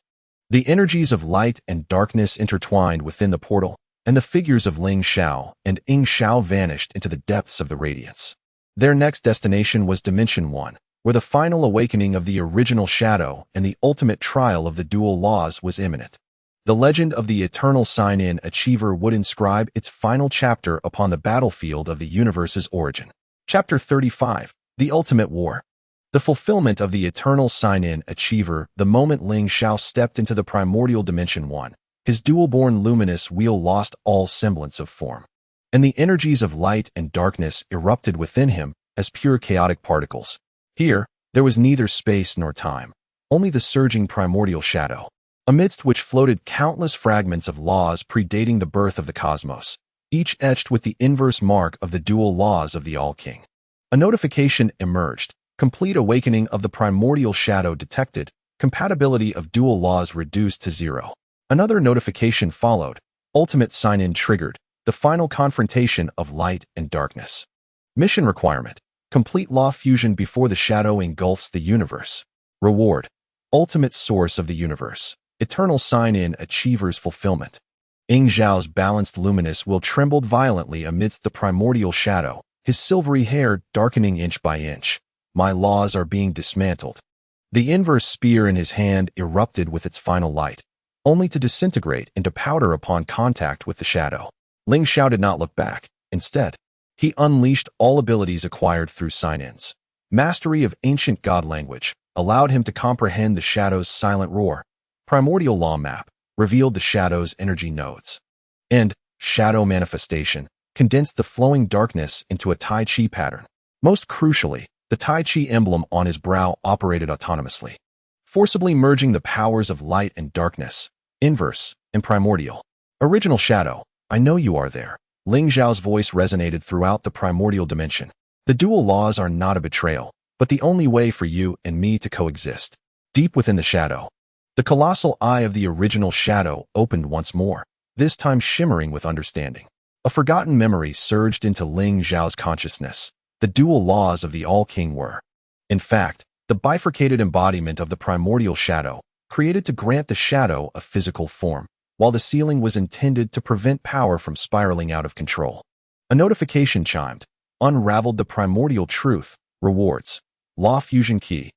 The energies of light and darkness intertwined within the portal, and the figures of Ling Xiao and Ling Xiao vanished into the depths of the radiance. Their next destination was Dimension 1, where the final awakening of the original shadow and the ultimate trial of the dual laws was imminent. The legend of the eternal sign-in achiever would inscribe its final chapter upon the battlefield of the universe's origin. Chapter 35, The Ultimate War. The fulfillment of the eternal sign-in achiever. The moment Ling Xiao stepped into the primordial Dimension 1, his dual-born luminous wheel lost all semblance of form, and the energies of light and darkness erupted within him as pure chaotic particles. Here, there was neither space nor time, only the surging primordial shadow, amidst which floated countless fragments of laws predating the birth of the cosmos, each etched with the inverse mark of the dual laws of the All-King. A notification emerged. Complete awakening of the primordial shadow detected, compatibility of dual laws reduced to 0. Another notification followed, ultimate sign-in triggered, the final confrontation of light and darkness. Mission requirement, complete law fusion before the shadow engulfs the universe. Reward, ultimate source of the universe, eternal sign-in achiever's fulfillment. Ling Xiao's balanced luminous will trembled violently amidst the primordial shadow, his silvery hair darkening inch by inch. My laws are being dismantled. The inverse spear in his hand erupted with its final light, only to disintegrate into powder upon contact with the shadow. Ling Xiao did not look back. Instead, he unleashed all abilities acquired through sign-ins. Mastery of ancient god language allowed him to comprehend the shadow's silent roar. Primordial law map revealed the shadow's energy nodes. And shadow manifestation condensed the flowing darkness into a Tai Chi pattern. Most crucially, the Tai Chi emblem on his brow operated autonomously, forcibly merging the powers of light and darkness, inverse and primordial. Original shadow, I know you are there. Ling Xiao's voice resonated throughout the primordial dimension. The dual laws are not a betrayal, but the only way for you and me to coexist. Deep within the shadow, the colossal eye of the original shadow opened once more, this time shimmering with understanding. A forgotten memory surged into Ling Xiao's consciousness. The dual laws of the All-King were, in fact, the bifurcated embodiment of the primordial shadow, created to grant the shadow a physical form, while the sealing was intended to prevent power from spiraling out of control. A notification chimed, unraveled the primordial truth. Rewards. Law Fusion Key.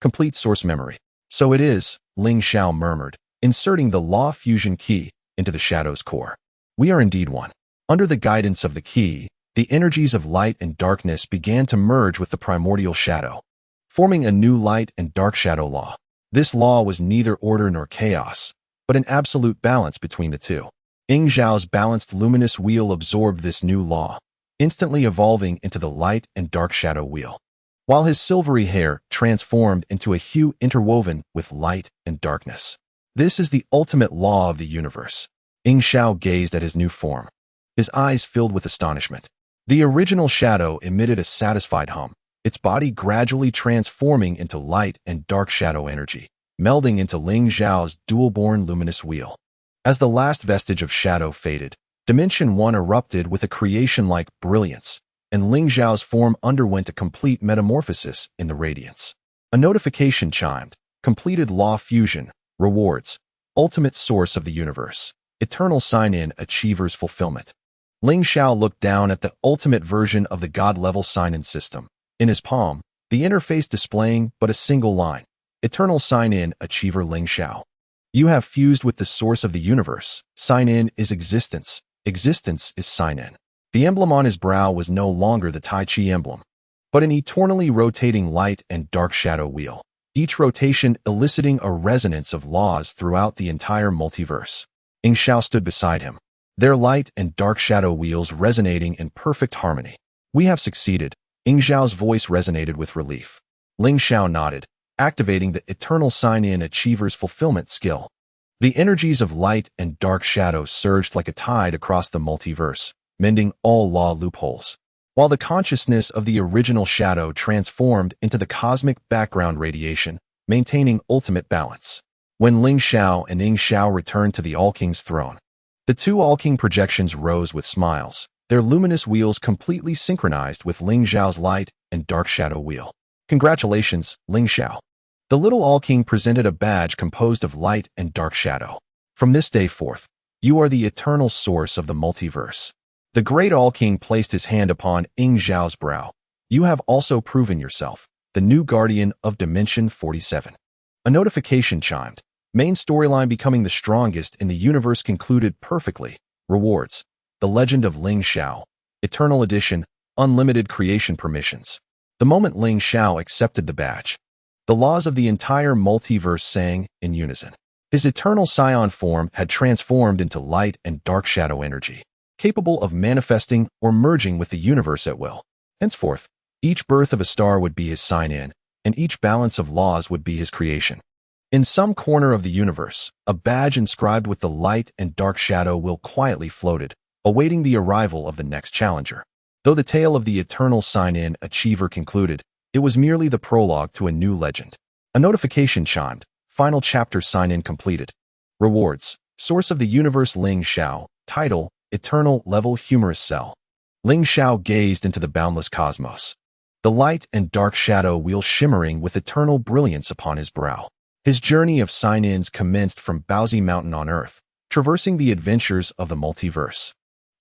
Complete source memory. So it is, Ling Xiao murmured, inserting the Law Fusion Key into the shadow's core. We are indeed one. Under the guidance of the key, the energies of light and darkness began to merge with the primordial shadow, forming a new light and dark shadow law. This law was neither order nor chaos, but an absolute balance between the two. Ling Xiao's balanced luminous wheel absorbed this new law, instantly evolving into the light and dark shadow wheel, while his silvery hair transformed into a hue interwoven with light and darkness. This is the ultimate law of the universe. Ling Xiao gazed at his new form, his eyes filled with astonishment. The original shadow emitted a satisfied hum, its body gradually transforming into light and dark shadow energy, melding into Ling Xiao's dual-born luminous wheel. As the last vestige of shadow faded, Dimension 1 erupted with a creation-like brilliance, and Ling Xiao's form underwent a complete metamorphosis in the radiance. A notification chimed. Completed Law Fusion. Rewards. Ultimate source of the universe. Eternal sign-in achievers fulfillment. Ling Xiao looked down at the ultimate version of the God-level sign-in system. In his palm, the interface displaying but a single line. Eternal sign-in achiever Ling Xiao. You have fused with the source of the universe. Sign-in is existence. Existence is sign-in. The emblem on his brow was no longer the Tai Chi emblem, but an eternally rotating light and dark shadow wheel, each rotation eliciting a resonance of laws throughout the entire multiverse. Ling Xiao stood beside him, their light and dark shadow wheels resonating in perfect harmony. We have succeeded. Ling Xiao's voice resonated with relief. Ling Xiao nodded, activating the Eternal Sign-In Achiever's Fulfillment skill. The energies of light and dark shadow surged like a tide across the multiverse, mending all law loopholes, while the consciousness of the original shadow transformed into the cosmic background radiation, maintaining ultimate balance. When Ling Xiao and Ling Xiao returned to the All-King's throne, the two All-King projections rose with smiles, their luminous wheels completely synchronized with Ling Xiao's light and dark shadow wheel. Congratulations, Ling Xiao. The little All-King presented a badge composed of light and dark shadow. From this day forth, you are the eternal source of the multiverse. The great All-King placed his hand upon Ling Xiao's brow. You have also proven yourself, the new guardian of Dimension 47. A notification chimed. Main storyline becoming the strongest in the universe concluded perfectly. Rewards. The Legend of Ling Xiao. Eternal Edition. Unlimited creation permissions. The moment Ling Xiao accepted the badge, the laws of the entire multiverse sang in unison. His eternal Saiyan form had transformed into light and dark shadow energy, capable of manifesting or merging with the universe at will. Henceforth, each birth of a star would be his sign-in, and each balance of laws would be his creation. In some corner of the universe, a badge inscribed with the light and dark shadow will quietly floated, awaiting the arrival of the next challenger. Though the tale of the eternal sign-in achiever concluded, it was merely the prologue to a new legend. A notification chimed. Final chapter sign-in completed. Rewards. Source of the universe Ling Xiao. Title. Eternal level humorous cell. Ling Xiao gazed into the boundless cosmos, the light and dark shadow wheel shimmering with eternal brilliance upon his brow. His journey of sign-ins commenced from Paozu Mountain on Earth, traversing the adventures of the multiverse,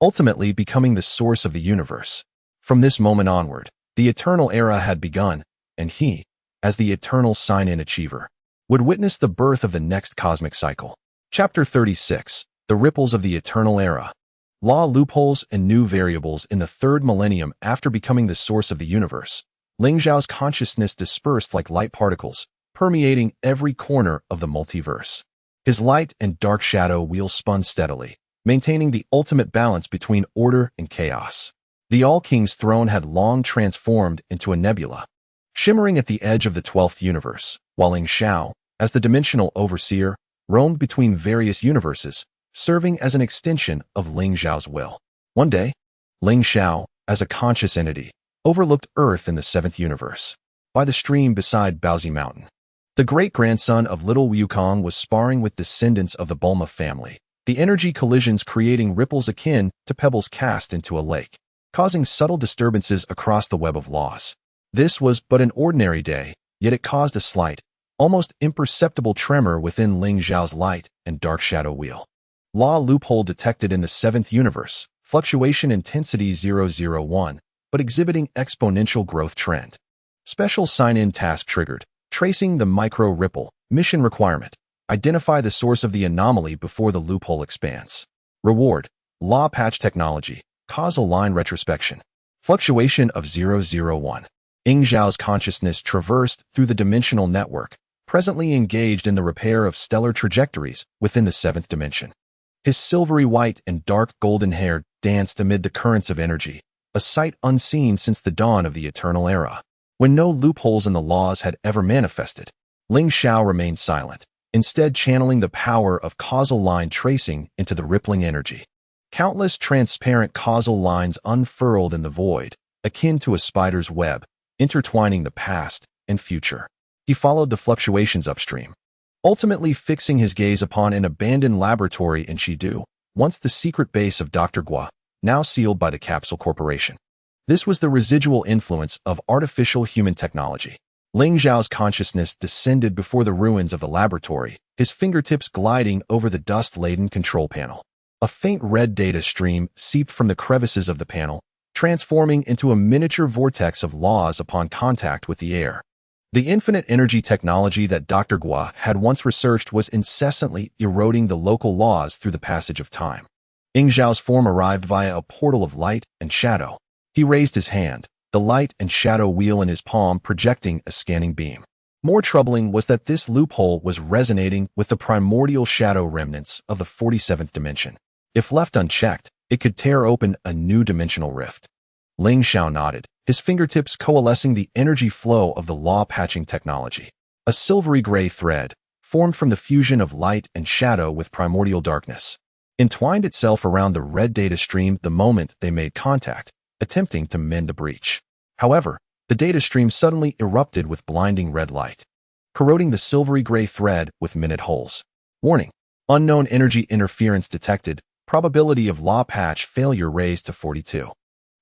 ultimately becoming the source of the universe. From this moment onward, the eternal era had begun, and he, as the eternal sign-in achiever, would witness the birth of the next cosmic cycle. Chapter 36. The Ripples of the Eternal Era. Law loopholes and new variables in the third millennium after becoming the source of the universe. Ling Xiao's consciousness dispersed like light particles, permeating every corner of the multiverse. His light and dark shadow wheel spun steadily, maintaining the ultimate balance between order and chaos. The All-King's throne had long transformed into a nebula, shimmering at the edge of the 12th universe, while Ling Xiao, as the dimensional overseer, roamed between various universes, serving as an extension of Ling Xiao's will. One day, Ling Xiao, as a conscious entity, overlooked Earth in the 7th universe, by the stream beside Paozu Mountain. The great-grandson of little Wukong was sparring with descendants of the Bulma family, the energy collisions creating ripples akin to pebbles cast into a lake, causing subtle disturbances across the web of laws. This was but an ordinary day, yet it caused a slight, almost imperceptible tremor within Ling Xiao's light and dark shadow wheel. Law loophole detected in the 7th universe, fluctuation intensity 001, but exhibiting exponential growth trend. Special sign-in task triggered. Tracing the micro-ripple. Mission requirement. Identify the source of the anomaly before the loophole expands. Reward. Law patch technology. Causal line retrospection. Fluctuation of 001. Ling Xiao's consciousness traversed through the dimensional network, presently engaged in the repair of stellar trajectories within the seventh dimension. His silvery white and dark golden hair danced amid the currents of energy, a sight unseen since the dawn of the eternal era, when no loopholes in the laws had ever manifested. Ling Xiao remained silent, instead channeling the power of causal line tracing into the rippling energy. Countless transparent causal lines unfurled in the void, akin to a spider's web, intertwining the past and future. He followed the fluctuations upstream, ultimately fixing his gaze upon an abandoned laboratory in Shidu, once the secret base of Dr. Gua, now sealed by the Capsule Corporation. This was the residual influence of artificial human technology. Ling Xiao's consciousness descended before the ruins of the laboratory, his fingertips gliding over the dust-laden control panel. A faint red data stream seeped from the crevices of the panel, transforming into a miniature vortex of laws upon contact with the air. The infinite energy technology that Dr. Gua had once researched was incessantly eroding the local laws through the passage of time. Ling Xiao's form arrived via a portal of light and shadow. He raised his hand, the light and shadow wheel in his palm projecting a scanning beam. More troubling was that this loophole was resonating with the primordial shadow remnants of the 47th dimension. If left unchecked, it could tear open a new dimensional rift. Ling Xiao nodded, his fingertips coalescing the energy flow of the law-patching technology. A silvery gray thread, formed from the fusion of light and shadow with primordial darkness, entwined itself around the red data stream the moment they made contact, attempting to mend the breach. However, the data stream suddenly erupted with blinding red light, corroding the silvery gray thread with minute holes. Warning: unknown energy interference detected, probability of law patch failure raised to 42.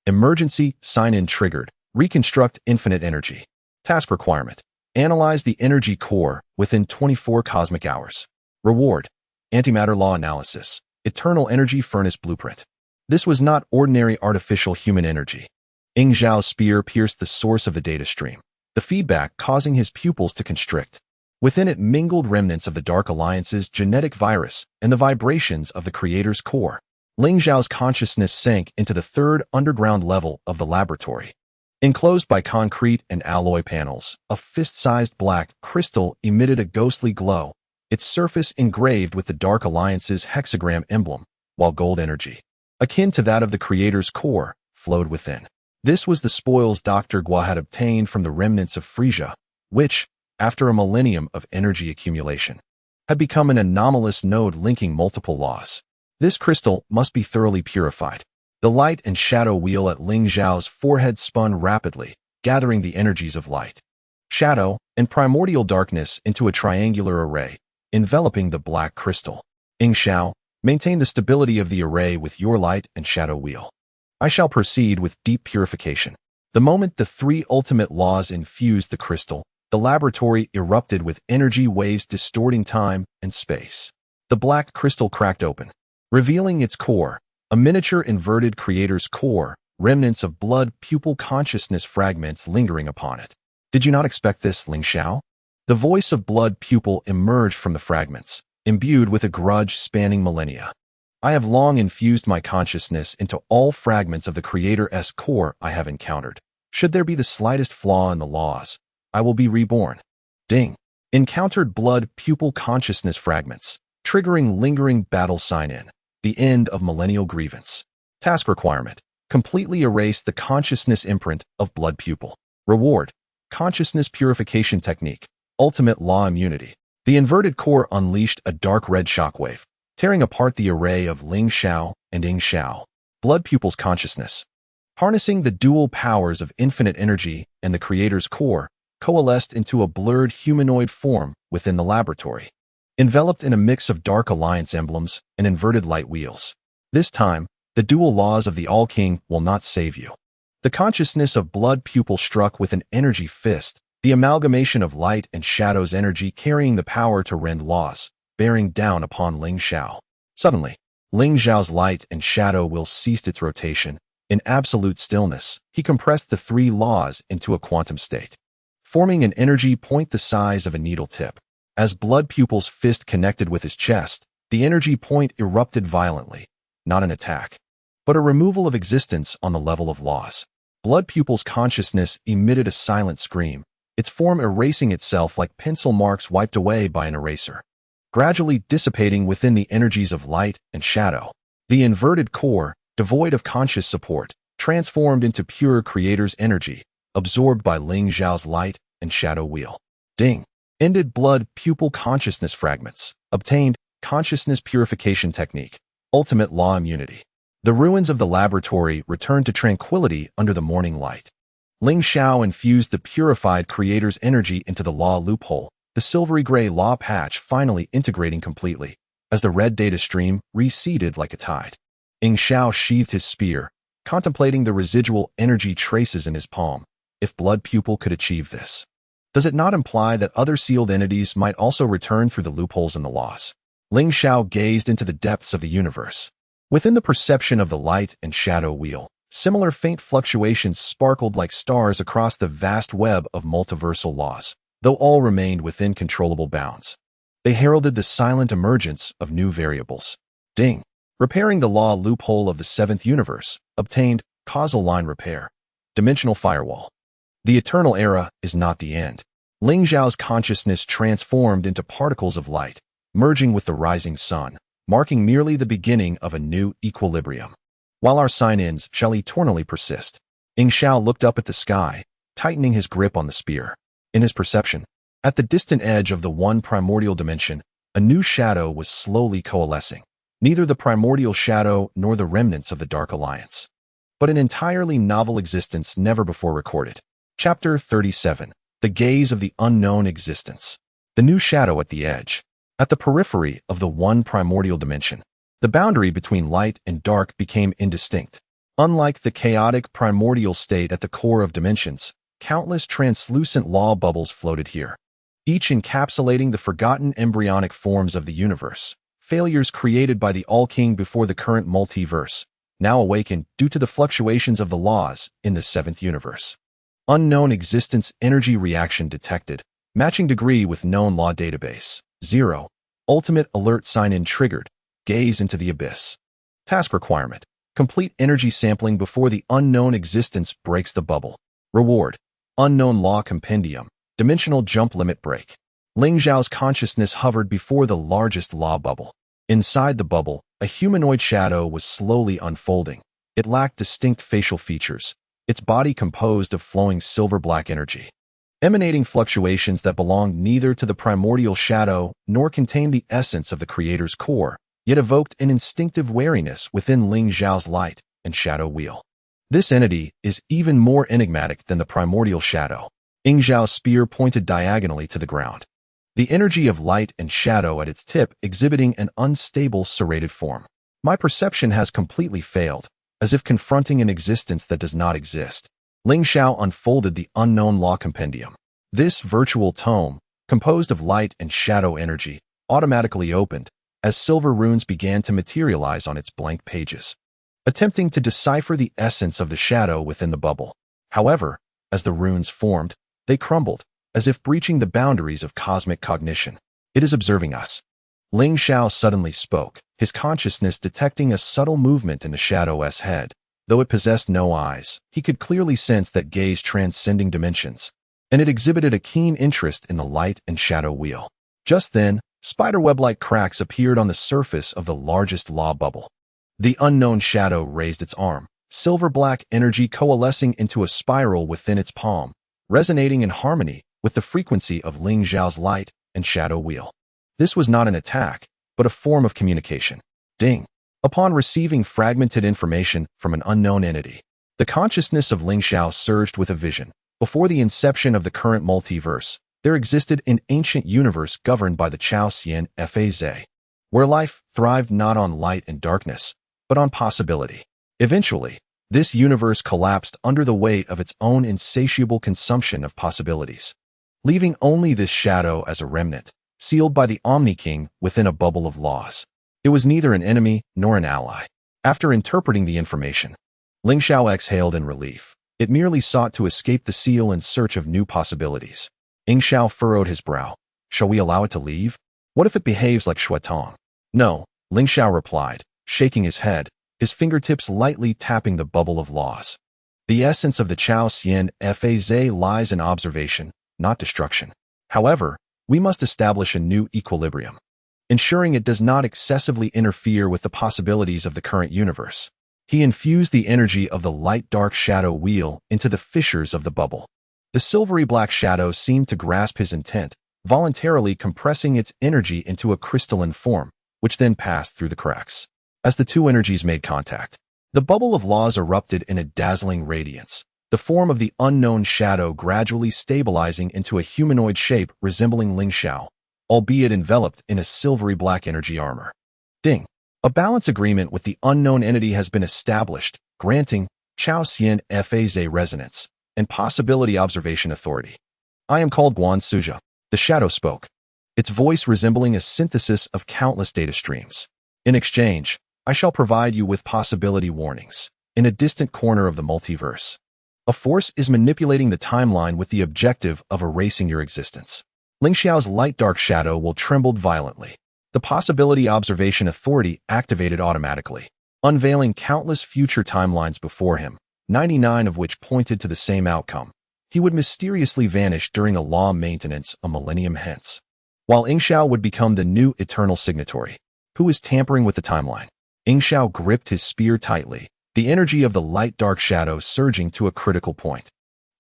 Emergency sign-in triggered. Reconstruct infinite energy. Task requirement: analyze the energy core within 24 cosmic hours. Reward: antimatter law analysis. Eternal energy furnace blueprint. This was not ordinary artificial human energy. Ling Xiao's spear pierced the source of the data stream, the feedback causing his pupils to constrict. Within it mingled remnants of the Dark Alliance's genetic virus and the vibrations of the Creator's core. Ling Xiao's consciousness sank into the third underground level of the laboratory. Enclosed by concrete and alloy panels, a fist-sized black crystal emitted a ghostly glow, its surface engraved with the Dark Alliance's hexagram emblem, while gold energy, akin to that of the Creator's core, flowed within. This was the spoils Dr. Gua had obtained from the remnants of Frieza, which, after a millennium of energy accumulation, had become an anomalous node linking multiple laws. This crystal must be thoroughly purified. The light and shadow wheel at Ling Xiao's forehead spun rapidly, gathering the energies of light, shadow, and primordial darkness into a triangular array, enveloping the black crystal. Ling Xiao, maintain the stability of the array with your light and shadow wheel. I shall proceed with deep purification. The moment the three ultimate laws infused the crystal, the laboratory erupted with energy waves distorting time and space. The black crystal cracked open, revealing its core, a miniature inverted Creator's core, remnants of blood pupil consciousness fragments lingering upon it. Did you not expect this, Ling Xiao? The voice of blood pupil emerged from the fragments, imbued with a grudge spanning millennia. I have long infused my consciousness into all fragments of the Creator's core I have encountered. Should there be the slightest flaw in the laws, I will be reborn. Ding. Encountered blood pupil consciousness fragments, triggering lingering battle sign-in. The end of millennial grievance. Task requirement: completely erase the consciousness imprint of blood pupil. Reward: consciousness purification technique. Ultimate law immunity. The inverted core unleashed a dark red shockwave, tearing apart the array of Ling Xiao and Ling Xiao. Blood pupil's consciousness, harnessing the dual powers of infinite energy and the Creator's core, coalesced into a blurred humanoid form within the laboratory, enveloped in a mix of Dark Alliance emblems and inverted light wheels. This time, the dual laws of the All-King will not save you. The consciousness of blood pupil struck with an energy fist, the amalgamation of light and shadow's energy carrying the power to rend laws, bearing down upon Ling Xiao. Suddenly, Ling Xiao's light and shadow wheel ceased its rotation. In absolute stillness, he compressed the three laws into a quantum state. forming an energy point the size of a needle tip. As Blood Pupil's fist connected with his chest, the energy point erupted violently, not an attack, but a removal of existence on the level of loss. Blood Pupil's consciousness emitted a silent scream, its form erasing itself like pencil marks wiped away by an eraser, gradually dissipating within the energies of light and shadow. The inverted core, devoid of conscious support, transformed into pure creator's energy, absorbed by Ling Xiao's light and shadow wheel. Ding! Ended Blood Pupil consciousness fragments. Obtained consciousness purification technique. Ultimate law immunity. The ruins of the laboratory returned to tranquility under the morning light. Ling Xiao infused the purified creator's energy into the law loophole, the silvery gray law patch finally integrating completely, as the red data stream receded like a tide. Ling Xiao sheathed his spear, contemplating the residual energy traces in his palm. If Blood Pupil could achieve this, does it not imply that other sealed entities might also return through the loopholes in the laws? Ling Xiao gazed into the depths of the universe. Within the perception of the light and shadow wheel, similar faint fluctuations sparkled like stars across the vast web of multiversal laws, though all remained within controllable bounds. They heralded the silent emergence of new variables. Ding! Repairing the law loophole of the seventh universe, obtained causal line repair. Dimensional firewall. The eternal era is not the end. Ling Xiao's consciousness transformed into particles of light, merging with the rising sun, marking merely the beginning of a new equilibrium. While our sign-ins shall eternally persist. Ling Xiao looked up at the sky, tightening his grip on the spear. In his perception, at the distant edge of the one primordial dimension, a new shadow was slowly coalescing. Neither the primordial shadow nor the remnants of the Dark Alliance, but an entirely novel existence never before recorded. Chapter 37. The Gaze of the Unknown Existence. The new shadow at the edge. At the periphery of the one primordial dimension, the boundary between light and dark became indistinct. Unlike the chaotic primordial state at the core of dimensions, countless translucent law bubbles floated here, each encapsulating the forgotten embryonic forms of the universe, failures created by the All-King before the current multiverse, now awakened due to the fluctuations of the laws in the seventh universe. Unknown existence energy reaction detected, matching degree with known law database. 0. Ultimate alert sign-in triggered. Gaze into the abyss. Task requirement. Complete energy sampling before the unknown existence breaks the bubble. Reward. Unknown law compendium. Dimensional jump limit break. Ling Xiao's consciousness hovered before the largest law bubble. Inside the bubble, a humanoid shadow was slowly unfolding. It lacked distinct facial features, its body composed of flowing silver-black energy, emanating fluctuations that belonged neither to the primordial shadow nor contained the essence of the creator's core, yet evoked an instinctive wariness within Ling Xiao's light and shadow wheel. This entity is even more enigmatic than the primordial shadow. Ling Xiao's spear pointed diagonally to the ground, the energy of light and shadow at its tip exhibiting an unstable serrated form. My perception has completely failed, as if confronting an existence that does not exist. Ling Xiao unfolded the unknown law compendium. This virtual tome, composed of light and shadow energy, automatically opened as silver runes began to materialize on its blank pages, attempting to decipher the essence of the shadow within the bubble. However, as the runes formed, they crumbled, as if breaching the boundaries of cosmic cognition. It is observing us. Ling Xiao suddenly spoke, his consciousness detecting a subtle movement in the shadow's head. Though it possessed no eyes, he could clearly sense that gaze transcending dimensions, and it exhibited a keen interest in the light and shadow wheel. Just then, spiderweb-like cracks appeared on the surface of the largest law bubble. The unknown shadow raised its arm, silver-black energy coalescing into a spiral within its palm, resonating in harmony with the frequency of Ling Xiao's light and shadow wheel. This was not an attack, but a form of communication. Ding! Upon receiving fragmented information from an unknown entity, the consciousness of Ling Xiao surged with a vision. Before the inception of the current multiverse, there existed an ancient universe governed by the Saiyan phase, where life thrived not on light and darkness, but on possibility. Eventually, this universe collapsed under the weight of its own insatiable consumption of possibilities, leaving only this shadow as a remnant, sealed by the Omni-King within a bubble of laws. It was neither an enemy nor an ally. After interpreting the information, Ling Xiao exhaled in relief. It merely sought to escape the seal in search of new possibilities. Ling Xiao furrowed his brow. Shall we allow it to leave? What if it behaves like Shuatong? No, Ling Xiao replied, shaking his head, his fingertips lightly tapping the bubble of laws. The essence of the Chao Xian Faze lies in observation, not destruction. However, we must establish a new equilibrium, ensuring it does not excessively interfere with the possibilities of the current universe. He infused the energy of the light-dark shadow wheel into the fissures of the bubble. The silvery black shadow seemed to grasp his intent, voluntarily compressing its energy into a crystalline form, which then passed through the cracks. As the two energies made contact, the bubble of laws erupted in a dazzling radiance, the form of the unknown shadow gradually stabilizing into a humanoid shape resembling Ling Xiao, albeit enveloped in a silvery black energy armor. Ding! A balance agreement with the unknown entity has been established, granting Chao Xian Faze resonance and possibility observation authority. I am called Guan Suja. The shadow spoke, its voice resembling a synthesis of countless data streams. In exchange, I shall provide you with possibility warnings. In a distant corner of the multiverse, a force is manipulating the timeline with the objective of erasing your existence. Ling Xiao's light-dark shadow will tremble violently. The possibility observation authority activated automatically, unveiling countless future timelines before him, 99 of which pointed to the same outcome. He would mysteriously vanish during a law maintenance a millennium hence, while Ling Xiao would become the new eternal signatory. Who is tampering with the timeline? Ling Xiao gripped his spear tightly, the energy of the light-dark shadow surging to a critical point.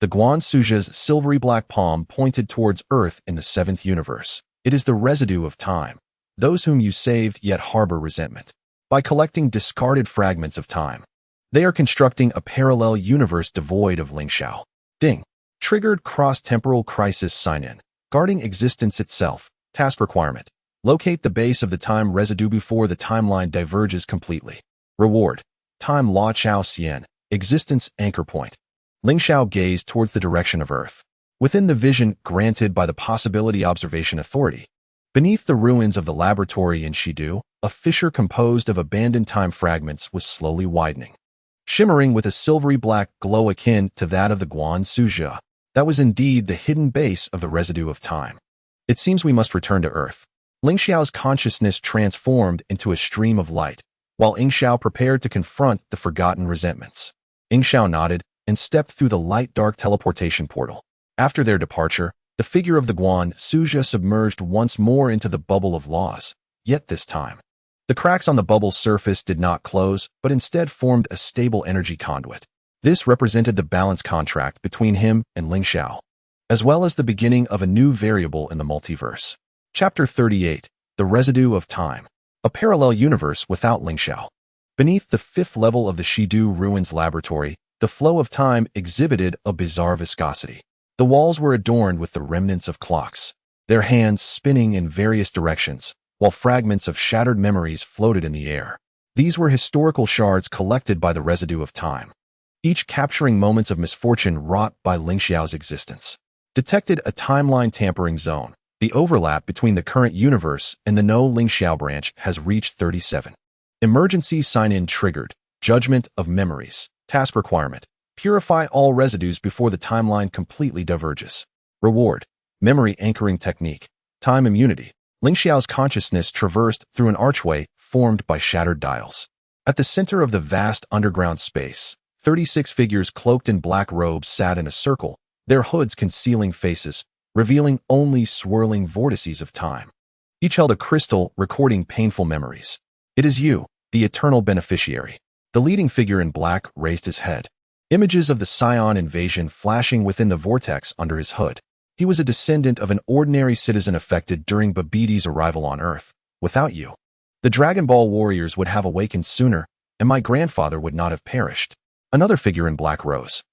The Guan Suja's silvery black palm pointed towards Earth in the seventh universe. It is the residue of time, those whom you saved yet harbor resentment. By collecting discarded fragments of time, they are constructing a parallel universe devoid of Ling Xiao. Ding! Triggered cross-temporal crisis sign-in. Guarding existence itself. Task requirement. Locate the base of the time residue before the timeline diverges completely. Reward. Time Law Chao Xian. Existence anchor point. Ling Xiao gazed towards the direction of Earth. Within the vision granted by the Possibility Observation Authority, beneath the ruins of the laboratory in Shidu, a fissure composed of abandoned time fragments was slowly widening, shimmering with a silvery black glow akin to that of the Guan Suja. That was indeed the hidden base of the residue of time. It seems we must return to Earth. Ling Xiao's consciousness transformed into a stream of light, while Ling Xiao prepared to confront the forgotten resentments. Ling Xiao nodded and stepped through the light-dark teleportation portal. After their departure, the figure of the Guan Suja submerged once more into the bubble of laws, yet this time, the cracks on the bubble's surface did not close, but instead formed a stable energy conduit. This represented the balance contract between him and Ling Xiao, as well as the beginning of a new variable in the multiverse. Chapter 38, The Residue of Time. A parallel universe without Ling Xiao. Beneath the fifth level of the Shidu Ruins Laboratory, the flow of time exhibited a bizarre viscosity. The walls were adorned with the remnants of clocks, their hands spinning in various directions, while fragments of shattered memories floated in the air. These were historical shards collected by the residue of time, each capturing moments of misfortune wrought by Ling Xiao's existence. Detected a timeline tampering zone. The overlap between the current universe and the no Ling Xiao branch has reached 37. Emergency sign-in triggered. Judgment of memories. Task requirement. Purify all residues before the timeline completely diverges. Reward. Memory anchoring technique. Time immunity. Ling Xiao's consciousness traversed through an archway formed by shattered dials. At the center of the vast underground space, 36 figures cloaked in black robes sat in a circle, their hoods concealing faces, revealing only swirling vortices of time. Each held a crystal recording painful memories. It is you, the eternal beneficiary. The leading figure in black raised his head, images of the Saiyan invasion flashing within the vortex under his hood. He was a descendant of an ordinary citizen affected during Babbidi's arrival on Earth. Without you, the Dragon Ball warriors would have awakened sooner, and my grandfather would not have perished. Another figure in black rose,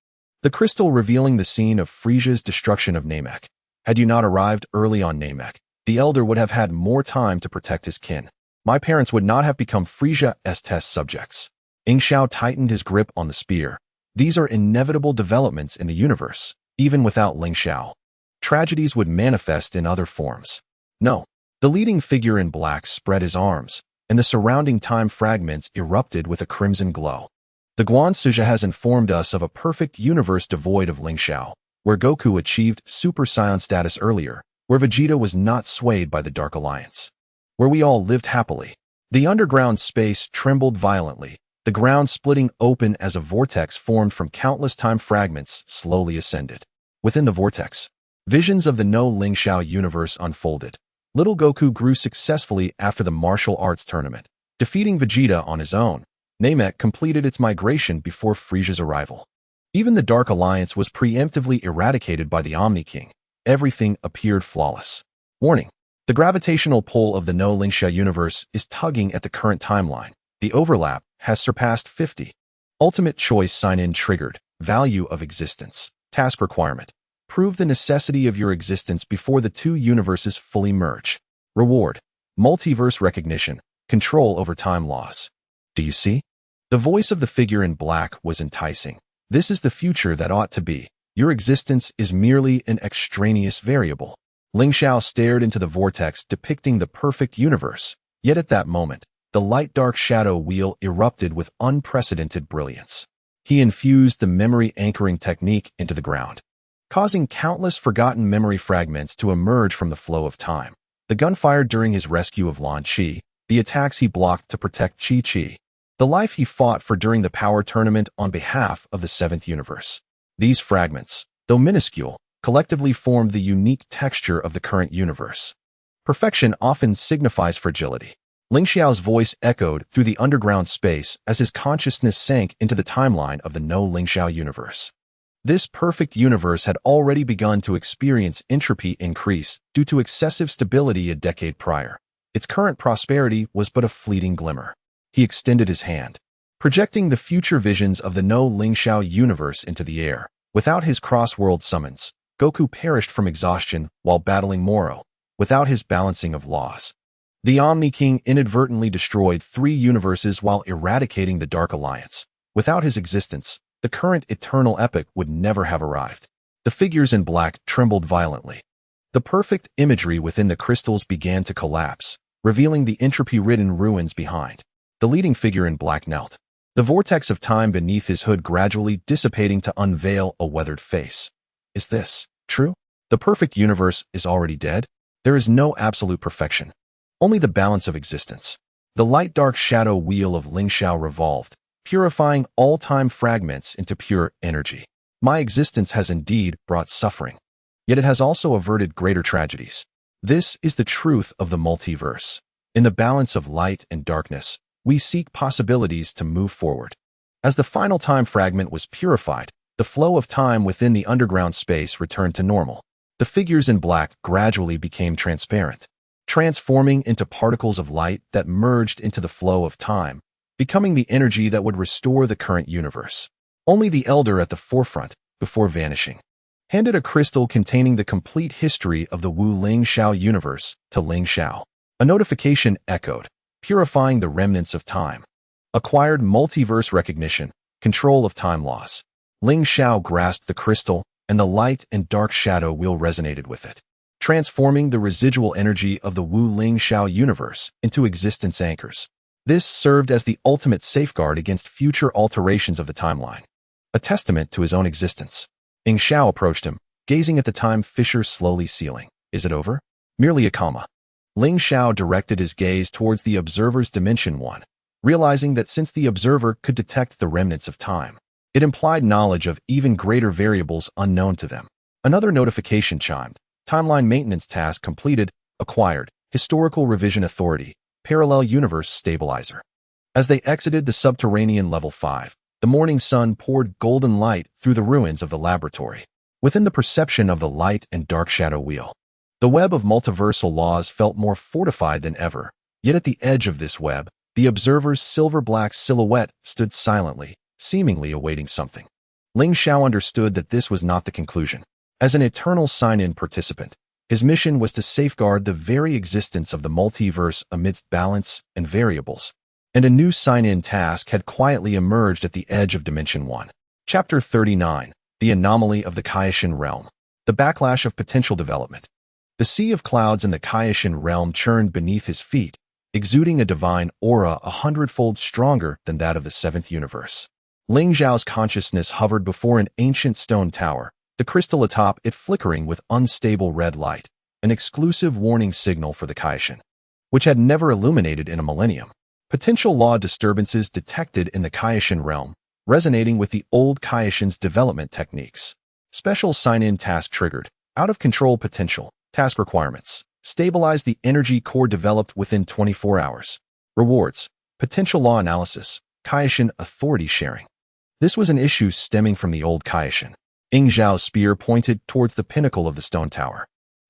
the crystal revealing the scene of Frieza's destruction of Namek. Had you not arrived early on Namek, the elder would have had more time to protect his kin. My parents would not have become Frieza's test subjects. Ling Xiao tightened his grip on the spear. These are inevitable developments in the universe, even without Ling Xiao. Tragedies would manifest in other forms. No. The leading figure in black spread his arms, and the surrounding time fragments erupted with a crimson glow. The Guansuja has informed us of a perfect universe devoid of Ling Xiao, where Goku achieved Super Saiyan status earlier, where Vegeta was not swayed by the Dark Alliance, where we all lived happily. The underground space trembled violently, the ground splitting open as a vortex formed from countless time fragments slowly ascended. Within the vortex, visions of the no Ling Xiao universe unfolded. Little Goku grew successfully after the martial arts tournament, defeating Vegeta on his own. Namek completed its migration before Frieza's arrival. Even the Dark Alliance was preemptively eradicated by the Omni King. Everything appeared flawless. Warning: the gravitational pull of the no Ling Xiao universe is tugging at the current timeline. The overlap has surpassed 50. Ultimate choice sign-in triggered. Value of existence. Task requirement: prove the necessity of your existence before the two universes fully merge. Reward: multiverse recognition, control over time laws. Do you see? The voice of the figure in black was enticing. This is the future that ought to be. Your existence is merely an extraneous variable. Ling Xiao stared into the vortex depicting the perfect universe. Yet at that moment, the light-dark shadow wheel erupted with unprecedented brilliance. He infused the memory anchoring technique into the ground, causing countless forgotten memory fragments to emerge from the flow of time. The gun fired during his rescue of Lan Chi, the attacks he blocked to protect Chi-Chi, the life he fought for during the power tournament on behalf of the seventh universe. These fragments, though minuscule, collectively formed the unique texture of the current universe. Perfection often signifies fragility. Ling Xiao's voice echoed through the underground space as his consciousness sank into the timeline of the no Ling Xiao universe. This perfect universe had already begun to experience entropy increase due to excessive stability a decade prior. Its current prosperity was but a fleeting glimmer. He extended his hand, projecting the future visions of the no Ling Xiao universe into the air. Without his cross-world summons, Goku perished from exhaustion while battling Moro. Without his balancing of laws, the Omni King inadvertently destroyed 3 universes while eradicating the Dark Alliance. Without his existence, the current eternal epic would never have arrived. The figures in black trembled violently. The perfect imagery within the crystals began to collapse, revealing the entropy-ridden ruins behind. The leading figure in black knelt, the vortex of time beneath his hood gradually dissipating to unveil a weathered face. Is this true? The perfect universe is already dead? There is no absolute perfection, only the balance of existence. The light-dark shadow wheel of Ling Xiao revolved, purifying all time fragments into pure energy. My existence has indeed brought suffering, yet it has also averted greater tragedies. This is the truth of the multiverse. In the balance of light and darkness, we seek possibilities to move forward. As the final time fragment was purified, the flow of time within the underground space returned to normal. The figures in black gradually became transparent, transforming into particles of light that merged into the flow of time, becoming the energy that would restore the current universe. Only the elder at the forefront, before vanishing, handed a crystal containing the complete history of the Wu Ling Xiao universe to Ling Xiao. A notification echoed, purifying the remnants of time. Acquired multiverse recognition, control of time laws. Ling Xiao grasped the crystal, and the light and dark shadow wheel resonated with it, transforming the residual energy of the Wu Ling Xiao universe into existence anchors. This served as the ultimate safeguard against future alterations of the timeline, a testament to his own existence. Ling Xiao approached him, gazing at the time fissure slowly sealing. Is it over? Merely a comma. Ling Xiao directed his gaze towards the observer's Dimension 1, realizing that since the observer could detect the remnants of time, it implied knowledge of even greater variables unknown to them. Another notification chimed. Timeline maintenance task completed, acquired, historical revision authority, parallel universe stabilizer. As they exited the subterranean level 5, the morning sun poured golden light through the ruins of the laboratory. Within the perception of the light and dark shadow wheel, the web of multiversal laws felt more fortified than ever. Yet at the edge of this web, the observer's silver-black silhouette stood silently, seemingly awaiting something. Ling Xiao understood that this was not the conclusion. As an eternal sign-in participant, his mission was to safeguard the very existence of the multiverse amidst balance and variables. And a new sign-in task had quietly emerged at the edge of Dimension 1. Chapter 39, The Anomaly of the Kaioshin Realm. The Backlash of Potential Development. The sea of clouds in the Kaioshin realm churned beneath his feet, exuding a divine aura 100-fold stronger than that of the seventh universe. Ling Xiao's consciousness hovered before an ancient stone tower, the crystal atop it flickering with unstable red light, an exclusive warning signal for the Kaishan, which had never illuminated in a millennium. Potential law disturbances detected in the Kaishan realm, resonating with the old Kaishan's development techniques. Special sign-in task triggered. Out-of-control potential. Task requirements. Stabilize the energy core developed within 24 hours. Rewards. Potential law analysis. Kaishan authority sharing. This was an issue stemming from the old Kaishan. Ling Xiao's spear pointed towards the pinnacle of the stone tower,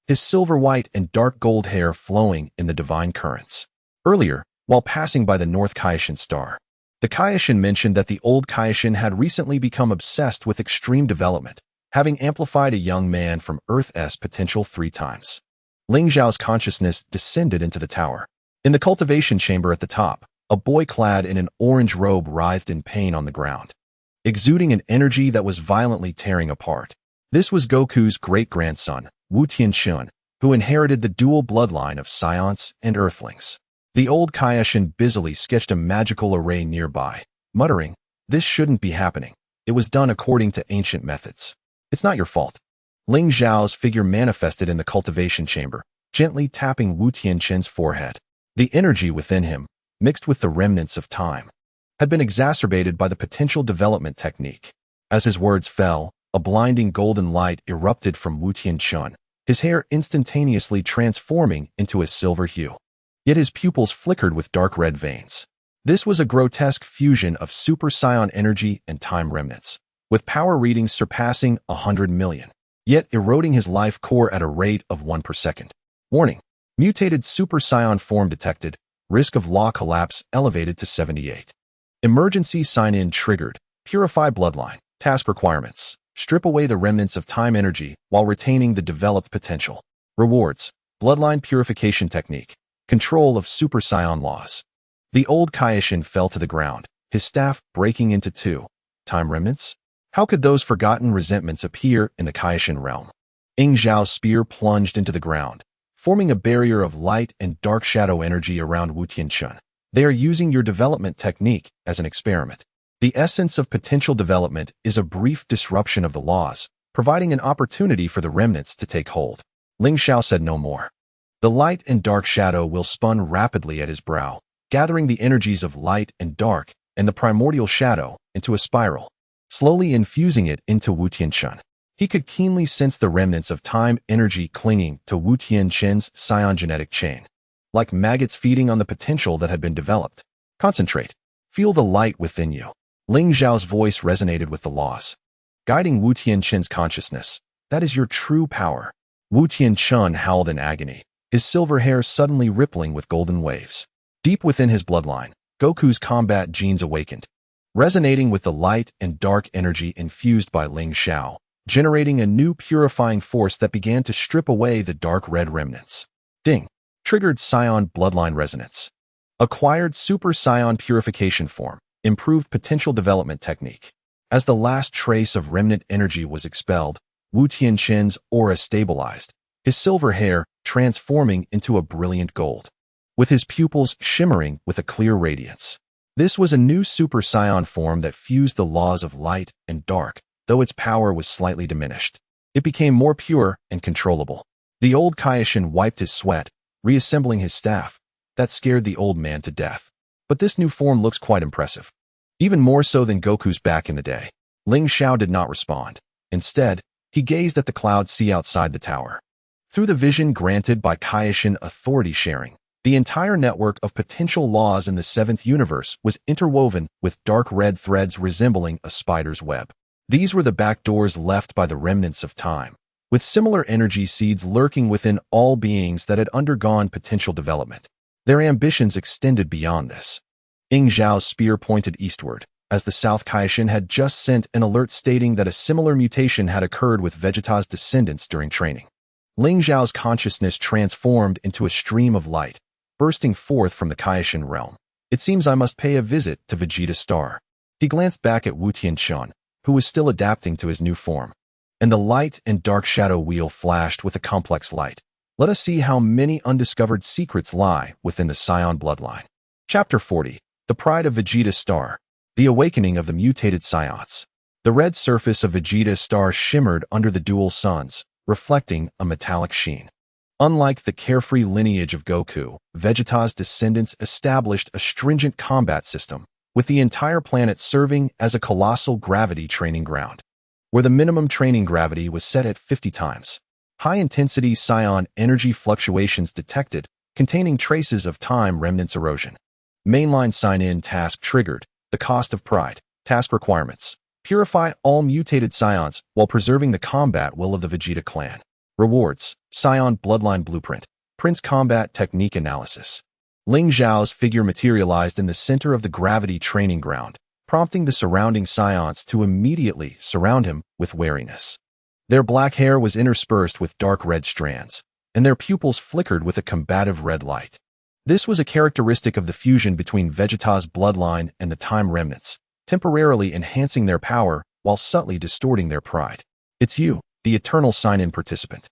his silver-white and dark gold hair flowing in the divine currents. Earlier, while passing by the North Kaishan star, the Kaishan mentioned that the old Kaishan had recently become obsessed with extreme development, having amplified a young man from Earth's potential 3 times. Ling Xiao's consciousness descended into the tower. In the cultivation chamber at the top, a boy clad in an orange robe writhed in pain on the ground, exuding an energy that was violently tearing apart. This was Goku's great-grandson, Wu Tianxun, who inherited the dual bloodline of Saiyans and Earthlings. The old Kaishan busily sketched a magical array nearby, muttering, "This shouldn't be happening. It was done according to ancient methods. It's not your fault." Ling Xiao's figure manifested in the cultivation chamber, gently tapping Wu Tianxun's forehead. The energy within him, mixed with the remnants of time, had been exacerbated by the potential development technique. As his words fell, a blinding golden light erupted from Wu Tianxun, his hair instantaneously transforming into a silver hue. Yet his pupils flickered with dark red veins. This was a grotesque fusion of Super Saiyan energy and time remnants, with power readings surpassing 100 million, yet eroding his life core at a rate of 1 per second. Warning: mutated Super Saiyan form detected, risk of law collapse elevated to 78. Emergency sign-in triggered, purify bloodline, task requirements, strip away the remnants of time energy while retaining the developed potential. Rewards: bloodline purification technique, control of Super Saiyan laws. The old Kaishan fell to the ground, his staff breaking into 2. Time remnants? How could those forgotten resentments appear in the Kaishan realm? Ling Xiao's spear plunged into the ground, forming a barrier of light and dark shadow energy around Wu Tianxun. They are using your development technique as an experiment. The essence of potential development is a brief disruption of the laws, providing an opportunity for the remnants to take hold. Ling Xiao said no more. The light and dark shadow will spun rapidly at his brow, gathering the energies of light and dark and the primordial shadow into a spiral, slowly infusing it into Wu Tianxun. He could keenly sense the remnants of time energy clinging to Wu Tianxun's Saiyan genetic chain, like maggots feeding on the potential that had been developed. Concentrate. Feel the light within you. Ling Xiao's voice resonated with the laws, guiding Wu Tianxun's consciousness. That is your true power. Wu Tianxun howled in agony, his silver hair suddenly rippling with golden waves. Deep within his bloodline, Goku's combat genes awakened, resonating with the light and dark energy infused by Ling Xiao, generating a new purifying force that began to strip away the dark red remnants. Ding! Triggered Saiyan bloodline resonance. Acquired Super Saiyan purification form, improved potential development technique. As the last trace of remnant energy was expelled, Wu Tianxun's aura stabilized, his silver hair transforming into a brilliant gold, with his pupils shimmering with a clear radiance. This was a new Super Saiyan form that fused the laws of light and dark, though its power was slightly diminished. It became more pure and controllable. The old Kaishan wiped his sweat, reassembling his staff. That scared the old man to death. But this new form looks quite impressive. Even more so than Goku's back in the day. Ling Xiao did not respond. Instead, he gazed at the cloud sea outside the tower. Through the vision granted by Kaishan authority sharing, the entire network of potential laws in the 7th universe was interwoven with dark red threads resembling a spider's web. These were the back doors left by the remnants of time, with similar energy seeds lurking within all beings that had undergone potential development. Their ambitions extended beyond this. Ling Xiao's spear pointed eastward, as the South Kaishan had just sent an alert stating that a similar mutation had occurred with Vegeta's descendants during training. Ling Xiao's consciousness transformed into a stream of light, bursting forth from the Kaishan realm. It seems I must pay a visit to Vegeta's star. He glanced back at Wu Tianxun, who was still adapting to his new form. And the light and dark shadow wheel flashed with a complex light. Let us see how many undiscovered secrets lie within the Saiyan bloodline. Chapter 40. The Pride of Vegeta's Star. The awakening of the mutated Saiyans. The red surface of Vegeta's star shimmered under the dual suns, reflecting a metallic sheen. Unlike the carefree lineage of Goku, Vegeta's descendants established a stringent combat system, with the entire planet serving as a colossal gravity training ground, where the minimum training gravity was set at 50 times. High-intensity Saiyan energy fluctuations detected, containing traces of time remnants erosion. Mainline sign-in task triggered. The cost of pride. Task requirements. Purify all mutated Saiyans while preserving the combat will of the Vegeta clan. Rewards. Saiyan Bloodline Blueprint. Prince Combat Technique Analysis. Ling Xiao's figure materialized in the center of the gravity training ground, prompting the surrounding Saiyans to immediately surround him with wariness. Their black hair was interspersed with dark red strands, and their pupils flickered with a combative red light. This was a characteristic of the fusion between Vegeta's bloodline and the time remnants, temporarily enhancing their power while subtly distorting their pride. It's you, the eternal sign-in participant.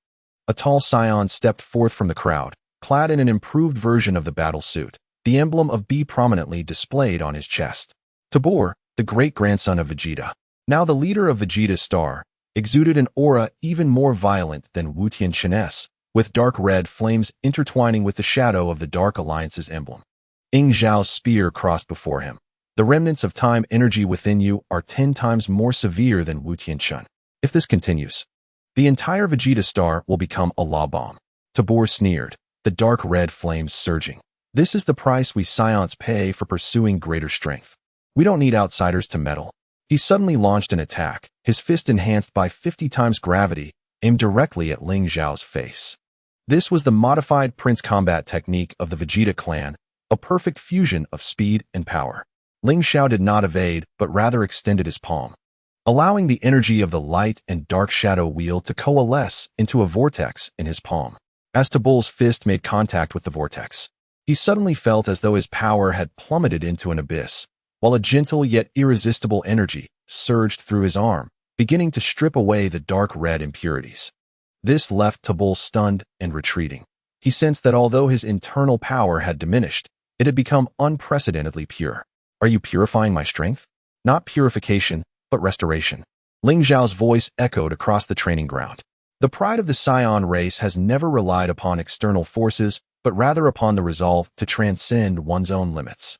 A tall Saiyan stepped forth from the crowd, clad in an improved version of the battle suit, the emblem of B prominently displayed on his chest. Tabor, the great-grandson of Vegeta, now the leader of Vegeta's star, exuded an aura even more violent than Wu-Tian Chinese, with dark red flames intertwining with the shadow of the Dark Alliance's emblem. Ling Xiao's spear crossed before him. The remnants of time energy within you are 10 times more severe than Wu-Tian Chun. If this continues, the entire Vegeta star will become a law bomb. Tabor sneered, the dark red flames surging. This is the price we Saiyans pay for pursuing greater strength. We don't need outsiders to meddle. He suddenly launched an attack, his fist enhanced by 50 times gravity, aimed directly at Ling Xiao's face. This was the modified Prince Combat technique of the Vegeta clan, a perfect fusion of speed and power. Ling Xiao did not evade, but rather extended his palm, allowing the energy of the light and dark shadow wheel to coalesce into a vortex in his palm. As Tabol's fist made contact with the vortex, he suddenly felt as though his power had plummeted into an abyss, while a gentle yet irresistible energy surged through his arm, beginning to strip away the dark red impurities. This left Tabol stunned and retreating. He sensed that although his internal power had diminished, it had become unprecedentedly pure. Are you purifying my strength? Not purification, but restoration. Ling Xiao's voice echoed across the training ground. The pride of the Saiyan race has never relied upon external forces, but rather upon the resolve to transcend one's own limits.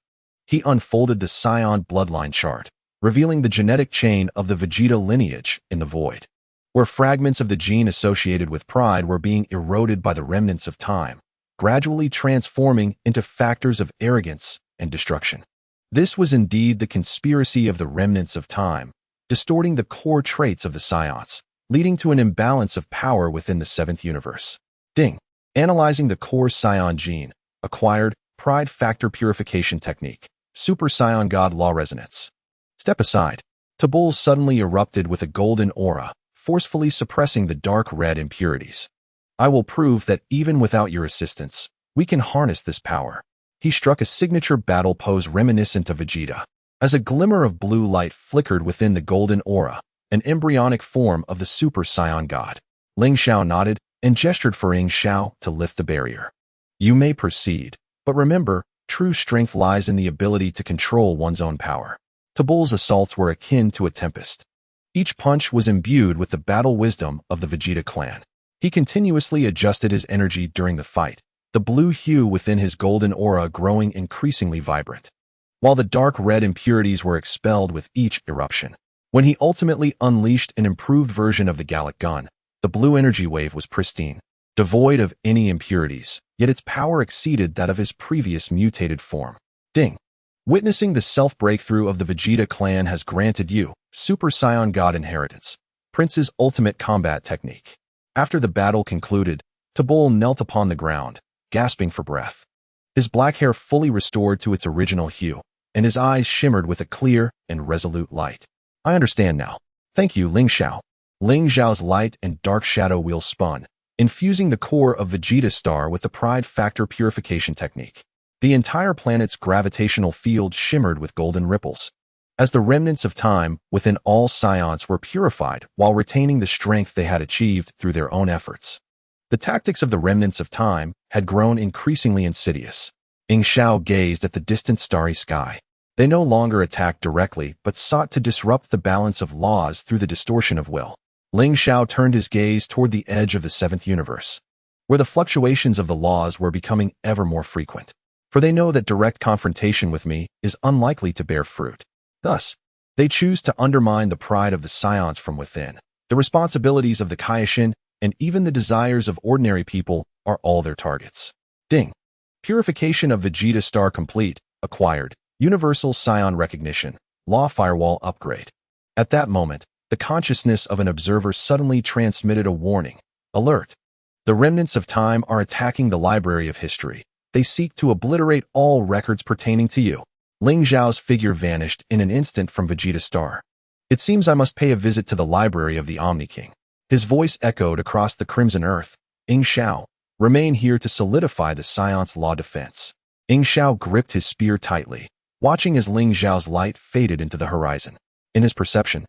He unfolded the Saiyan bloodline chart, revealing the genetic chain of the Vegeta lineage in the void, where fragments of the gene associated with pride were being eroded by the remnants of time, gradually transforming into factors of arrogance and destruction. This was indeed the conspiracy of the remnants of time, distorting the core traits of the Saiyans, leading to an imbalance of power within the seventh universe. Ding. Analyzing the core Saiyan gene, acquired pride factor purification technique, Super Saiyan God Law Resonance. Step aside. Tabul suddenly erupted with a golden aura, forcefully suppressing the dark red impurities. I will prove that even without your assistance, we can harness this power. He struck a signature battle pose reminiscent of Vegeta. As a glimmer of blue light flickered within the golden aura, an embryonic form of the Super Saiyan God. Ling Xiao nodded and gestured for Ling Xiao to lift the barrier. You may proceed, but remember, true strength lies in the ability to control one's own power. Tabul's assaults were akin to a tempest. Each punch was imbued with the battle wisdom of the Vegeta clan. He continuously adjusted his energy during the fight, the blue hue within his golden aura growing increasingly vibrant, while the dark red impurities were expelled with each eruption. When he ultimately unleashed an improved version of the Gallic gun, the blue energy wave was pristine, devoid of any impurities, yet its power exceeded that of his previous mutated form. Ding. Witnessing the self-breakthrough of the Vegeta clan has granted you, Super Saiyan God Inheritance, Prince's ultimate combat technique. After the battle concluded, Tabul knelt upon the ground, gasping for breath. His black hair fully restored to its original hue, and his eyes shimmered with a clear and resolute light. I understand now. Thank you, Ling Xiao. Ling Xiao's light and dark shadow wheel spun, infusing the core of Vegeta's star with the pride factor purification technique. The entire planet's gravitational field shimmered with golden ripples, as the remnants of time within all Saiyans were purified while retaining the strength they had achieved through their own efforts. The tactics of the remnants of time had grown increasingly insidious. Ling Xiao gazed at the distant starry sky. They no longer attacked directly, but sought to disrupt the balance of laws through the distortion of will. Ling Xiao turned his gaze toward the edge of the seventh universe, where the fluctuations of the laws were becoming ever more frequent. For they know that direct confrontation with me is unlikely to bear fruit. Thus, they choose to undermine the pride of the Saiyans from within. The responsibilities of the Kaioshin and even the desires of ordinary people are all their targets. Ding. Purification of Vegeta Star complete, acquired, Universal Saiyan recognition, Law Firewall upgrade. At that moment, the consciousness of an observer suddenly transmitted a warning. Alert. The remnants of time are attacking the library of history. They seek to obliterate all records pertaining to you. Ling Xiao's figure vanished in an instant from Vegeta Star. It seems I must pay a visit to the library of the Omni King. His voice echoed across the crimson earth. Ling Xiao, remain here to solidify the Science Law defense. Ling Xiao gripped his spear tightly, watching as Ling Xiao's light faded into the horizon. In his perception,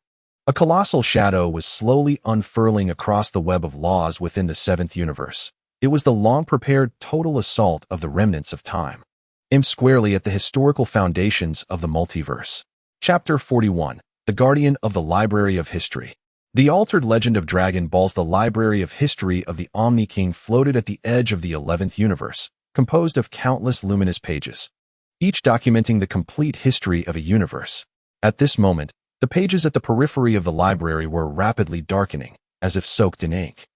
a colossal shadow was slowly unfurling across the web of laws within the seventh universe. It was the long-prepared total assault of the remnants of time, aimed squarely at the historical foundations of the multiverse. Chapter 41. The Guardian of the Library of History. The altered legend of Dragon Ball's The Library of History of the Omni King floated at the edge of the 11th universe, composed of countless luminous pages, each documenting the complete history of a universe. At this moment, the pages at the periphery of the library were rapidly darkening, as if soaked in ink.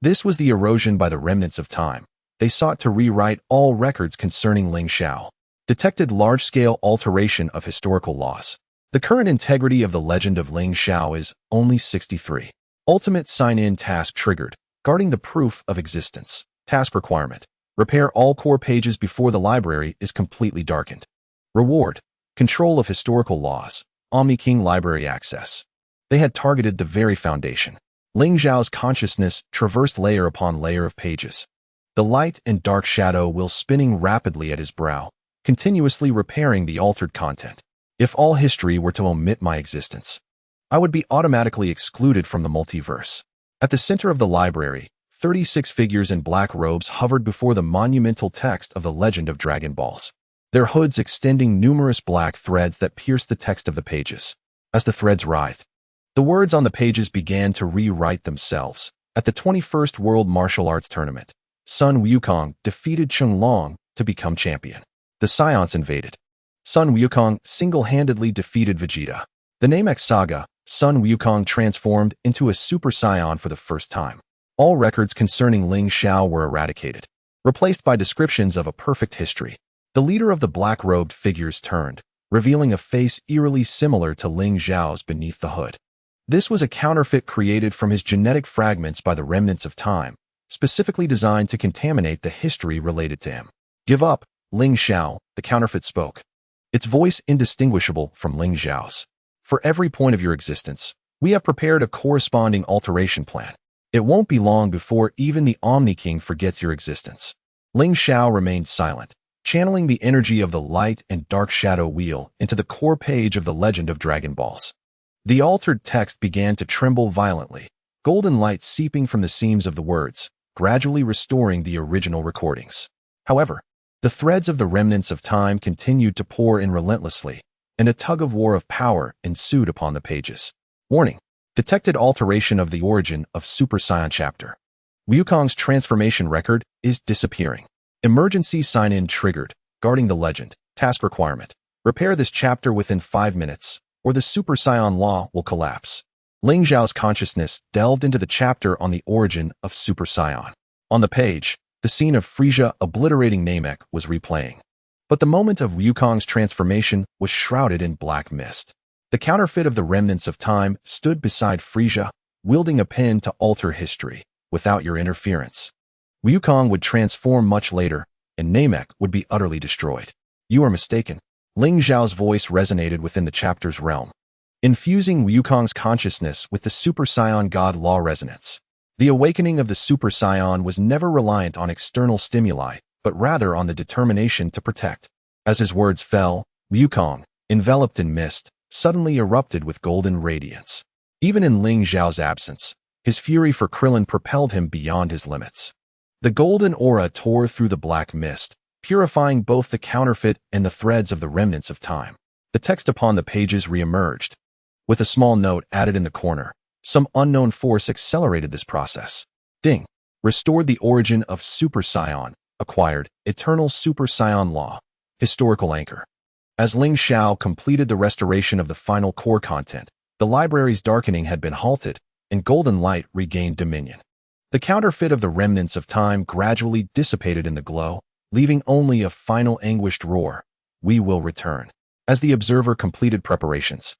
This was the erosion by the remnants of time. They sought to rewrite all records concerning Ling Xiao. Detected large-scale alteration of historical laws. The current integrity of the legend of Ling Xiao is only 63. Ultimate sign-in task triggered. Guarding the proof of existence. Task requirement. Repair all core pages before the library is completely darkened. Reward. Control of historical laws. Omni King library access. They had targeted the very foundation. Ling Xiao's consciousness traversed layer upon layer of pages. The light and dark shadow will spinning rapidly at his brow, continuously repairing the altered content. If all history were to omit my existence, I would be automatically excluded from the multiverse. At the center of the library, 36 figures in black robes hovered before the monumental text of the legend of Dragon Balls, their hoods extending numerous black threads that pierced the text of the pages. As the threads writhed, the words on the pages began to rewrite themselves. At the 21st World Martial Arts Tournament, Sun Wukong defeated Chunlong to become champion. The Saiyans invaded. Sun Wukong single-handedly defeated Vegeta. The Namek saga, Sun Wukong transformed into a Super Saiyan for the first time. All records concerning Ling Xiao were eradicated, replaced by descriptions of a perfect history. The leader of the black-robed figures turned, revealing a face eerily similar to Ling Xiao's beneath the hood. This was a counterfeit created from his genetic fragments by the remnants of time, specifically designed to contaminate the history related to him. Give up, Ling Xiao, the counterfeit spoke, its voice indistinguishable from Ling Xiao's. For every point of your existence, we have prepared a corresponding alteration plan. It won't be long before even the Omni King forgets your existence. Ling Xiao remained silent, channeling the energy of the light and dark shadow wheel into the core page of the legend of Dragon Balls. The altered text began to tremble violently, golden light seeping from the seams of the words, gradually restoring the original recordings. However, the threads of the remnants of time continued to pour in relentlessly, and a tug-of-war of power ensued upon the pages. Warning. Detected alteration of the origin of Super Saiyan chapter. Wukong's transformation record is disappearing. Emergency sign-in triggered. Guarding the legend. Task requirement. Repair this chapter within 5 minutes, or the Super Saiyan law will collapse. Ling Xiao's consciousness delved into the chapter on the origin of Super Saiyan. On the page, the scene of Frieza obliterating Namek was replaying. But the moment of Wukong's transformation was shrouded in black mist. The counterfeit of the remnants of time stood beside Frieza, wielding a pen to alter history, without your interference. Wukong would transform much later, and Namek would be utterly destroyed. You are mistaken. Ling Xiao's voice resonated within the chapter's realm, infusing Wukong's consciousness with the Super Saiyan God Law resonance. The awakening of the Super Saiyan was never reliant on external stimuli, but rather on the determination to protect. As his words fell, Wukong, enveloped in mist, suddenly erupted with golden radiance. Even in Ling Xiao's absence, his fury for Krillin propelled him beyond his limits. The golden aura tore through the black mist, purifying both the counterfeit and the threads of the remnants of time. The text upon the pages re-emerged, with a small note added in the corner. Some unknown force accelerated this process. Ding. Restored the origin of Super Saiyan. Acquired. Eternal Super Saiyan Law. Historical anchor. As Ling Xiao completed the restoration of the final core content, the library's darkening had been halted, and golden light regained dominion. The counterfeit of the remnants of time gradually dissipated in the glow, leaving only a final anguished roar. We will return. As the observer completed preparations,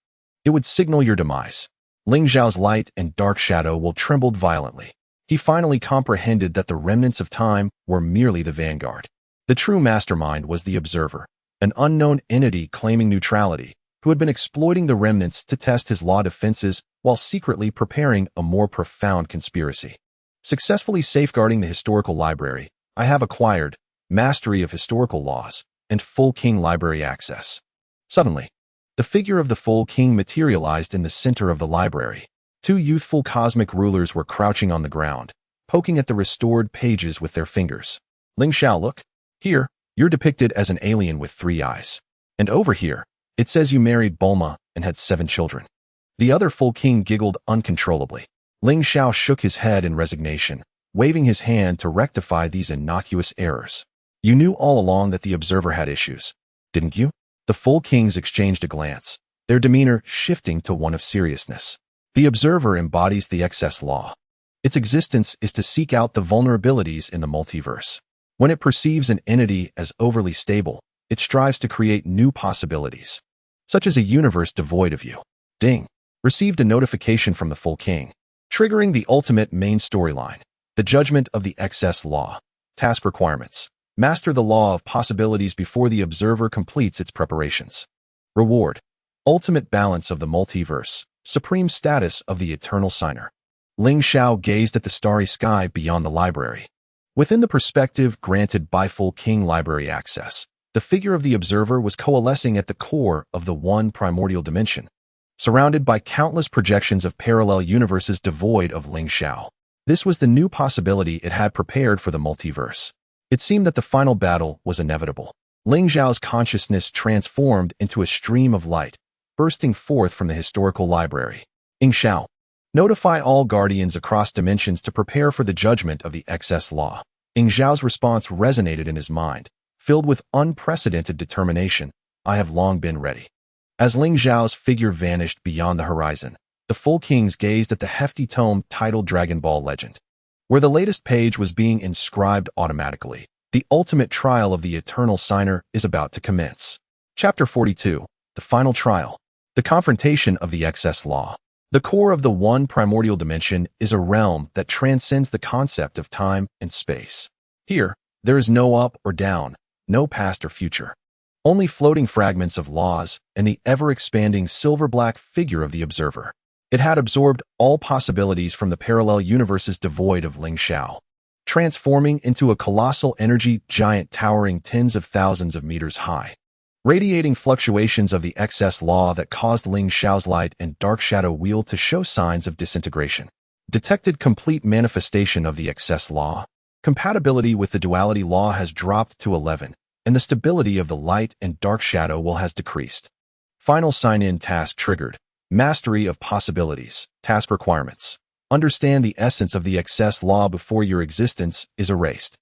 it would signal your demise. Ling Xiao's light and dark shadow will trembled violently. He finally comprehended that the remnants of time were merely the vanguard. The true mastermind was the observer, an unknown entity claiming neutrality, who had been exploiting the remnants to test his law defenses while secretly preparing a more profound conspiracy. Successfully safeguarding the historical library, I have acquired mastery of historical laws and full king library access. Suddenly, the figure of the full king materialized in the center of the library. Two youthful cosmic rulers were crouching on the ground, poking at the restored pages with their fingers. Ling Xiao, look. Here, you're depicted as an alien with 3 eyes. And over here, it says you married Bulma and had 7 children. The other full king giggled uncontrollably. Ling Xiao shook his head in resignation, waving his hand to rectify these innocuous errors. You knew all along that the observer had issues, didn't you? The full kings exchanged a glance, their demeanor shifting to one of seriousness. The observer embodies the excess law. Its existence is to seek out the vulnerabilities in the multiverse. When it perceives an entity as overly stable, it strives to create new possibilities, such as a universe devoid of you. Ding. Received a notification from the full king, triggering the ultimate main storyline, the judgment of the excess law. Task requirements. Master the law of possibilities before the observer completes its preparations. Reward. Ultimate balance of the multiverse. Supreme status of the eternal signer. Ling Xiao gazed at the starry sky beyond the library. Within the perspective granted by full king library access, the figure of the observer was coalescing at the core of the one primordial dimension, surrounded by countless projections of parallel universes devoid of Ling Xiao. This was the new possibility it had prepared for the multiverse. It seemed that the final battle was inevitable. Ling Xiao's consciousness transformed into a stream of light, bursting forth from the historical library. Ling Xiao. Notify all guardians across dimensions to prepare for the judgment of the excess law. Ling Xiao's response resonated in his mind, filled with unprecedented determination. I have long been ready. As Ling Xiao's figure vanished beyond the horizon, the full kings gazed at the hefty tome titled Dragon Ball Legend, where the latest page was being inscribed automatically. The ultimate trial of the eternal signer is about to commence. Chapter 42. The final trial. The confrontation of the excess law. The core of the one primordial dimension is a realm that transcends the concept of time and space. Here, there is no up or down, no past or future. Only floating fragments of laws and the ever-expanding silver-black figure of the observer. It had absorbed all possibilities from the parallel universes devoid of Ling Xiao, transforming into a colossal energy giant towering tens of thousands of meters high, radiating fluctuations of the excess law that caused Ling Xiao's light and dark shadow wheel to show signs of disintegration. Detected complete manifestation of the excess law. Compatibility with the duality law has dropped to 11, and the stability of the light and dark shadow will has decreased. Final sign-in task triggered. Mastery of possibilities. Task requirements. Understand the essence of the excess law before your existence is erased.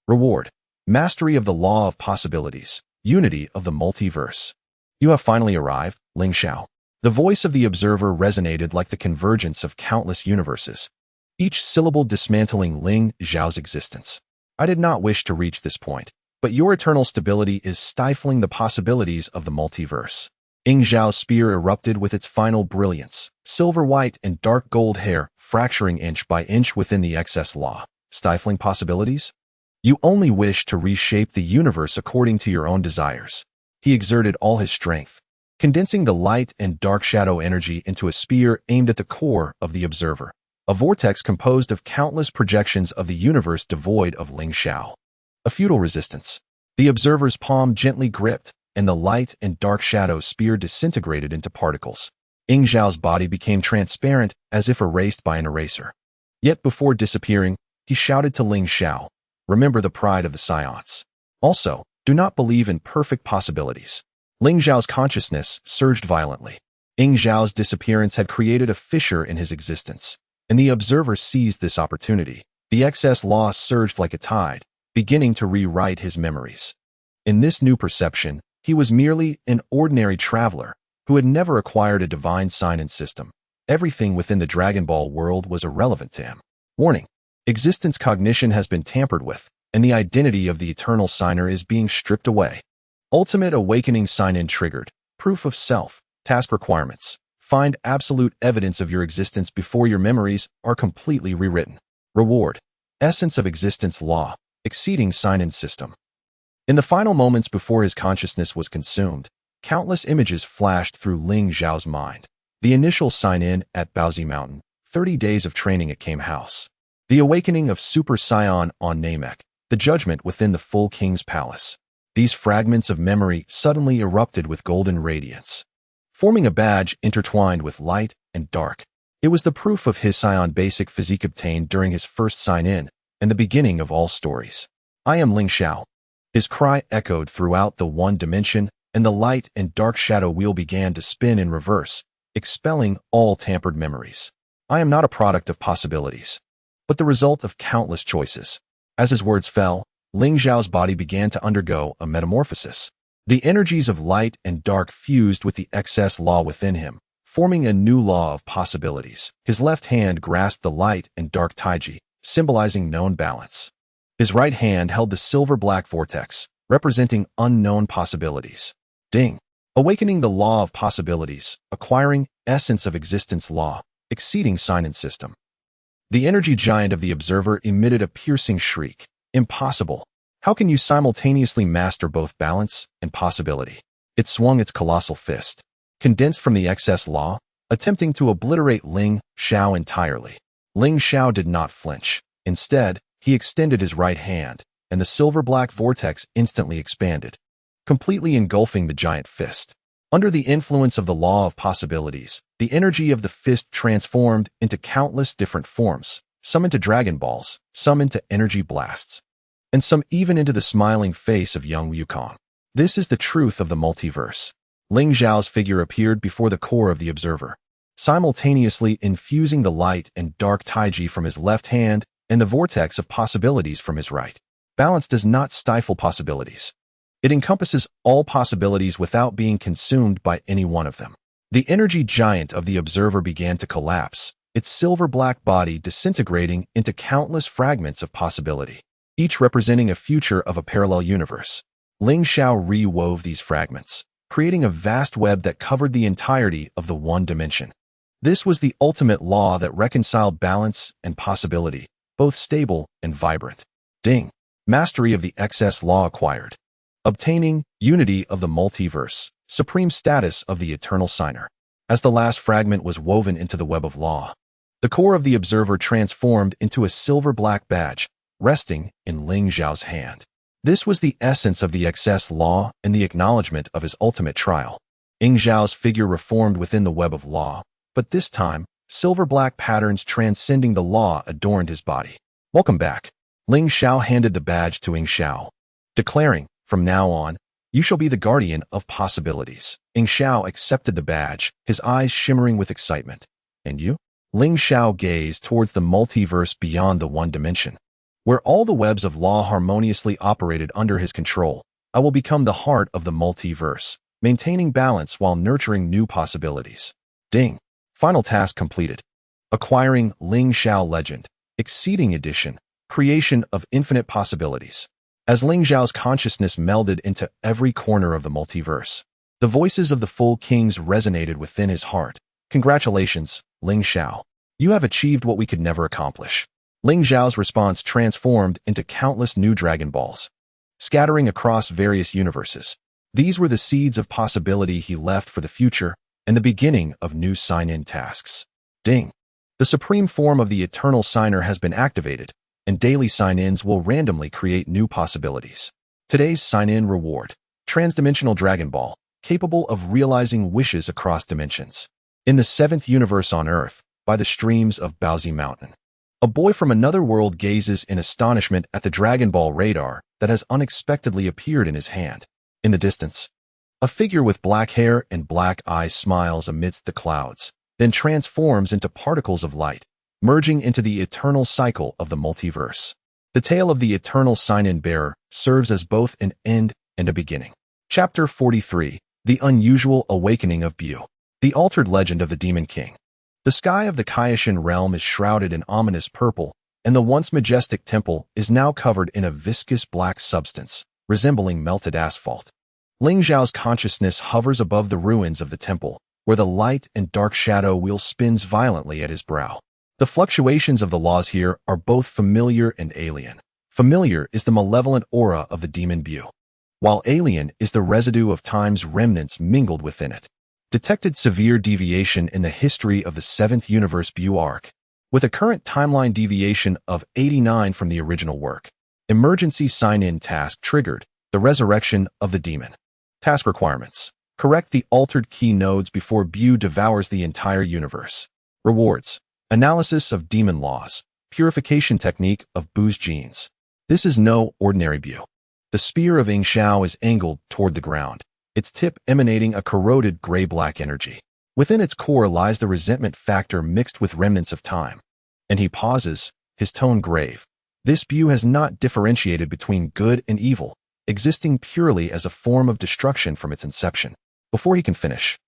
Reward. Mastery of the law of possibilities. Unity of the multiverse. You have finally arrived, Ling Xiao. The voice of the observer resonated like the convergence of countless universes, each syllable dismantling Ling Xiao's existence. I did not wish to reach this point, but your eternal stability is stifling the possibilities of the multiverse. Ling Xiao's spear erupted with its final brilliance, silver white and dark gold hair fracturing inch by inch within the excess law. Stifling possibilities? You only wish to reshape the universe according to your own desires. He exerted all his strength, condensing the light and dark shadow energy into a spear aimed at the core of the observer, a vortex composed of countless projections of the universe devoid of Ling Xiao. A futile resistance. The observer's palm gently gripped, and the light and dark shadow spear disintegrated into particles. Ling Xiao's body became transparent as if erased by an eraser. Yet before disappearing, he shouted to Ling Xiao, remember the pride of the Saiyans. Also, do not believe in perfect possibilities. Ling Xiao's consciousness surged violently. Ling Xiao's disappearance had created a fissure in his existence, and the observer seized this opportunity. The excess law surged like a tide, beginning to rewrite his memories. In this new perception, he was merely an ordinary traveler who had never acquired a divine sign-in system. Everything within the Dragon Ball world was irrelevant to him. Warning: existence cognition has been tampered with, and the identity of the eternal signer is being stripped away. Ultimate awakening sign-in triggered. Proof of self. Task requirements. Find absolute evidence of your existence before your memories are completely rewritten. Reward: essence of existence law. Exceeding sign-in system. In the final moments before his consciousness was consumed, countless images flashed through Ling Xiao's mind. The initial sign-in at Paozu Mountain, 30 days of training at Kamehameha House, the awakening of Super Saiyan on Namek, the judgment within the full king's palace. These fragments of memory suddenly erupted with golden radiance, forming a badge intertwined with light and dark. It was the proof of his Saiyan basic physique obtained during his first sign-in, and the beginning of all stories. I am Ling Xiao. His cry echoed throughout the one dimension, and the light and dark shadow wheel began to spin in reverse, expelling all tampered memories. I am not a product of possibilities, but the result of countless choices. As his words fell, Ling Xiao's body began to undergo a metamorphosis. The energies of light and dark fused with the excess law within him, forming a new law of possibilities. His left hand grasped the light and dark taiji, symbolizing known balance. His right hand held the silver-black vortex, representing unknown possibilities. Ding! Awakening the law of possibilities, acquiring essence of existence law, exceeding sign-in system. The energy giant of the observer emitted a piercing shriek. Impossible! How can you simultaneously master both balance and possibility? It swung its colossal fist, condensed from the excess law, attempting to obliterate Ling Xiao entirely. Ling Xiao did not flinch. Instead, he extended his right hand, and the silver-black vortex instantly expanded, completely engulfing the giant fist. Under the influence of the law of possibilities, the energy of the fist transformed into countless different forms, some into Dragon Balls, some into energy blasts, and some even into the smiling face of young Wukong. This is the truth of the multiverse. Ling Xiao's figure appeared before the core of the observer, simultaneously infusing the light and dark taiji from his left hand and the vortex of possibilities from his right. Balance does not stifle possibilities. It encompasses all possibilities without being consumed by any one of them. The energy giant of the observer began to collapse, its silver-black body disintegrating into countless fragments of possibility, each representing a future of a parallel universe. Ling Xiao re-wove these fragments, creating a vast web that covered the entirety of the one dimension. This was the ultimate law that reconciled balance and possibility, both stable and vibrant. Ding! Mastery of the excess law acquired. Obtaining unity of the multiverse, supreme status of the eternal signer. As the last fragment was woven into the web of law, the core of the observer transformed into a silver-black badge, resting in Ling Xiao's hand. This was the essence of the excess law and the acknowledgement of his ultimate trial. Ling Xiao's figure reformed within the web of law, but this time, silver-black patterns transcending the law adorned his body. Welcome back. Ling Xiao handed the badge to Ling Xiao, declaring, from now on, you shall be the guardian of possibilities. Ling Xiao accepted the badge, his eyes shimmering with excitement. And you? Ling Xiao gazed towards the multiverse beyond the one dimension, where all the webs of law harmoniously operated under his control. I will become the heart of the multiverse, maintaining balance while nurturing new possibilities. Ding! Final task completed. Acquiring Ling Xiao Legend, Exceeding Edition, Creation of Infinite Possibilities. As Ling Xiao's consciousness melded into every corner of the multiverse, the voices of the full kings resonated within his heart. Congratulations, Ling Xiao. You have achieved what we could never accomplish. Ling Xiao's response transformed into countless new Dragon Balls, scattering across various universes. These were the seeds of possibility he left for the future and the beginning of new sign-in tasks. Ding! The supreme form of the eternal signer has been activated, and daily sign-ins will randomly create new possibilities. Today's sign-in reward: Transdimensional Dragon Ball, capable of realizing wishes across dimensions. In the 7th universe on Earth, by the streams of Paozu Mountain, a boy from another world gazes in astonishment at the Dragon Ball radar that has unexpectedly appeared in his hand. In the distance, A figure with black hair and black eyes smiles amidst the clouds, then transforms into particles of light, merging into the eternal cycle of the multiverse. The tale of the eternal Saiyan bearer serves as both an end and a beginning. Chapter 43: The Unusual Awakening of Bu. The Altered Legend of the Demon King. The sky of the Kaioshin realm is shrouded in ominous purple, and the once majestic temple is now covered in a viscous black substance, resembling melted asphalt. Ling Xiao's consciousness hovers above the ruins of the temple, where the light and dark shadow wheel spins violently at his brow. The fluctuations of the laws here are both familiar and alien. Familiar is the malevolent aura of the demon Bu, while alien is the residue of time's remnants mingled within it. Detected severe deviation in the history of the 7th Universe Bu arc, with a current timeline deviation of 89 from the original work. Emergency sign-in task triggered, the resurrection of the demon. Task requirements: correct the altered key nodes before Bu devours the entire universe. Rewards: analysis of demon laws, purification technique of Bu's genes. This is no ordinary Bu. The spear of Ling Xiao is angled toward the ground, its tip emanating a corroded gray-black energy. Within its core lies the resentment factor mixed with remnants of time. And he pauses, his tone grave. This Bu has not differentiated between good and evil, existing purely as a form of destruction from its inception. Before he can finish,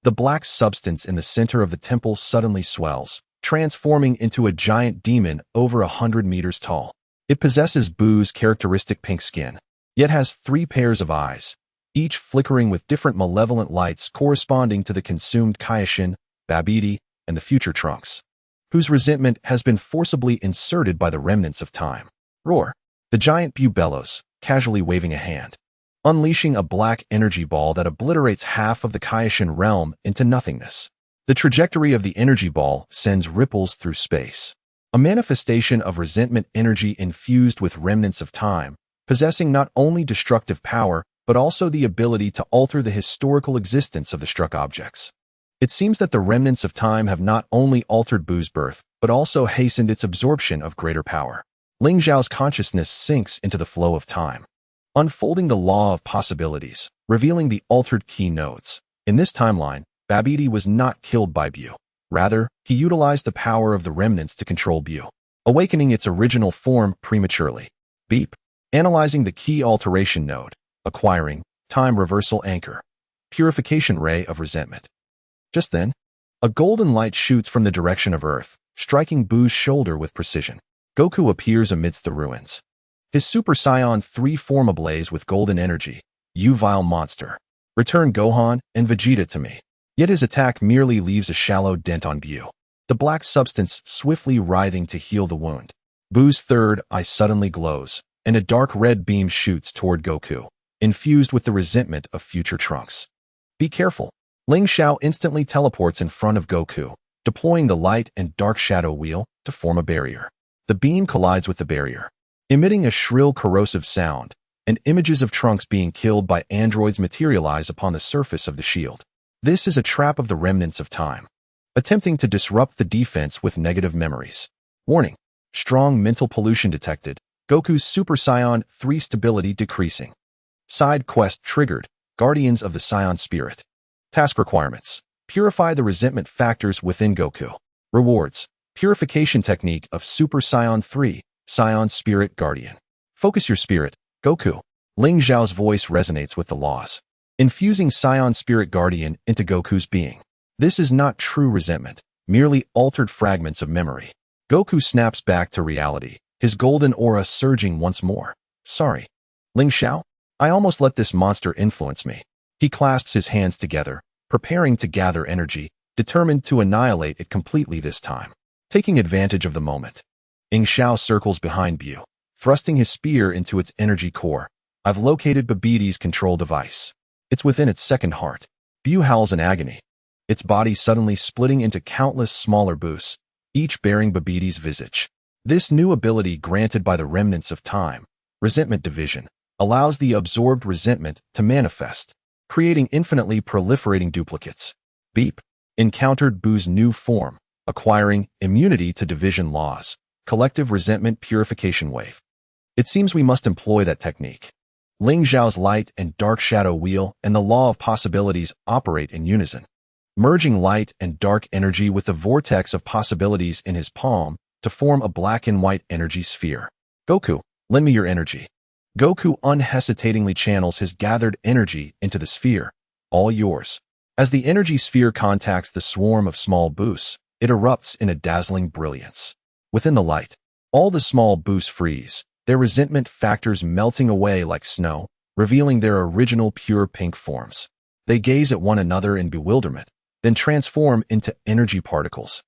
the black substance in the center of the temple suddenly swells, transforming into a giant demon over 100 meters tall. It possesses Bu's characteristic pink skin, yet has 3 pairs of eyes, each flickering with different malevolent lights corresponding to the consumed Kaioshin, Babidi, and the future Trunks, whose resentment has been forcibly inserted by the remnants of time. Roar! The giant Bu bellows, casually waving a hand, unleashing a black energy ball that obliterates half of the Kaioshin realm into nothingness. The trajectory of the energy ball sends ripples through space, a manifestation of resentment energy infused with remnants of time, possessing not only destructive power, but also the ability to alter the historical existence of the struck objects. It seems that the remnants of time have not only altered Bu's birth, but also hastened its absorption of greater power. Ling Xiao's consciousness sinks into the flow of time, unfolding the law of possibilities, revealing the altered key nodes. In this timeline, Babidi was not killed by Bu. Rather, he utilized the power of the remnants to control Bu, awakening its original form prematurely. Beep. Analyzing the key alteration node, acquiring time reversal anchor, purification ray of resentment. Just then, a golden light shoots from the direction of Earth, striking Bu's shoulder with precision. Goku appears amidst the ruins, his Super Saiyan 3 form ablaze with golden energy. You vile monster! Return Gohan and Vegeta to me. Yet his attack merely leaves a shallow dent on Bu, the black substance swiftly writhing to heal the wound. Bu's third eye suddenly glows, and a dark red beam shoots toward Goku, infused with the resentment of future Trunks. Be careful! Ling Xiao instantly teleports in front of Goku, deploying the light and dark shadow wheel to form a barrier. The beam collides with the barrier, emitting a shrill corrosive sound, and images of Trunks being killed by androids materialize upon the surface of the shield. This is a trap of the remnants of time, attempting to disrupt the defense with negative memories. Warning: strong mental pollution detected. Goku's Super Saiyan 3 stability decreasing. Side quest triggered. Guardians of the Saiyan Spirit. Task requirements: purify the resentment factors within Goku. Rewards: purification technique of Super Saiyan 3, Saiyan Spirit Guardian. Focus your spirit, Goku. Ling Xiao's voice resonates with the laws, infusing Saiyan Spirit Guardian into Goku's being. This is not true resentment, merely altered fragments of memory. Goku snaps back to reality, his golden aura surging once more. Sorry, Ling Xiao, I almost let this monster influence me. He clasps his hands together, preparing to gather energy, determined to annihilate it completely this time. Taking advantage of the moment, Ling Xiao circles behind Bu, thrusting his spear into its energy core. I've located Babidi's control device. It's within its second heart. Bu howls in agony, its body suddenly splitting into countless smaller Bus, each bearing Babidi's visage. This new ability granted by the remnants of time, resentment division, allows the absorbed resentment to manifest, creating infinitely proliferating duplicates. Beep. Encountered Bu's new form, acquiring immunity to division laws, collective resentment purification wave. It seems we must employ that technique. Ling Xiao's light and dark shadow wheel and the law of possibilities operate in unison, merging light and dark energy with the vortex of possibilities in his palm to form a black and white energy sphere. Goku, lend me your energy. Goku unhesitatingly channels his gathered energy into the sphere. All yours. As the energy sphere contacts the swarm of small boosts, it erupts in a dazzling brilliance. Within the light, all the small boosts freeze, their resentment factors melting away like snow, revealing their original pure pink forms. They gaze at one another in bewilderment, then transform into energy particles,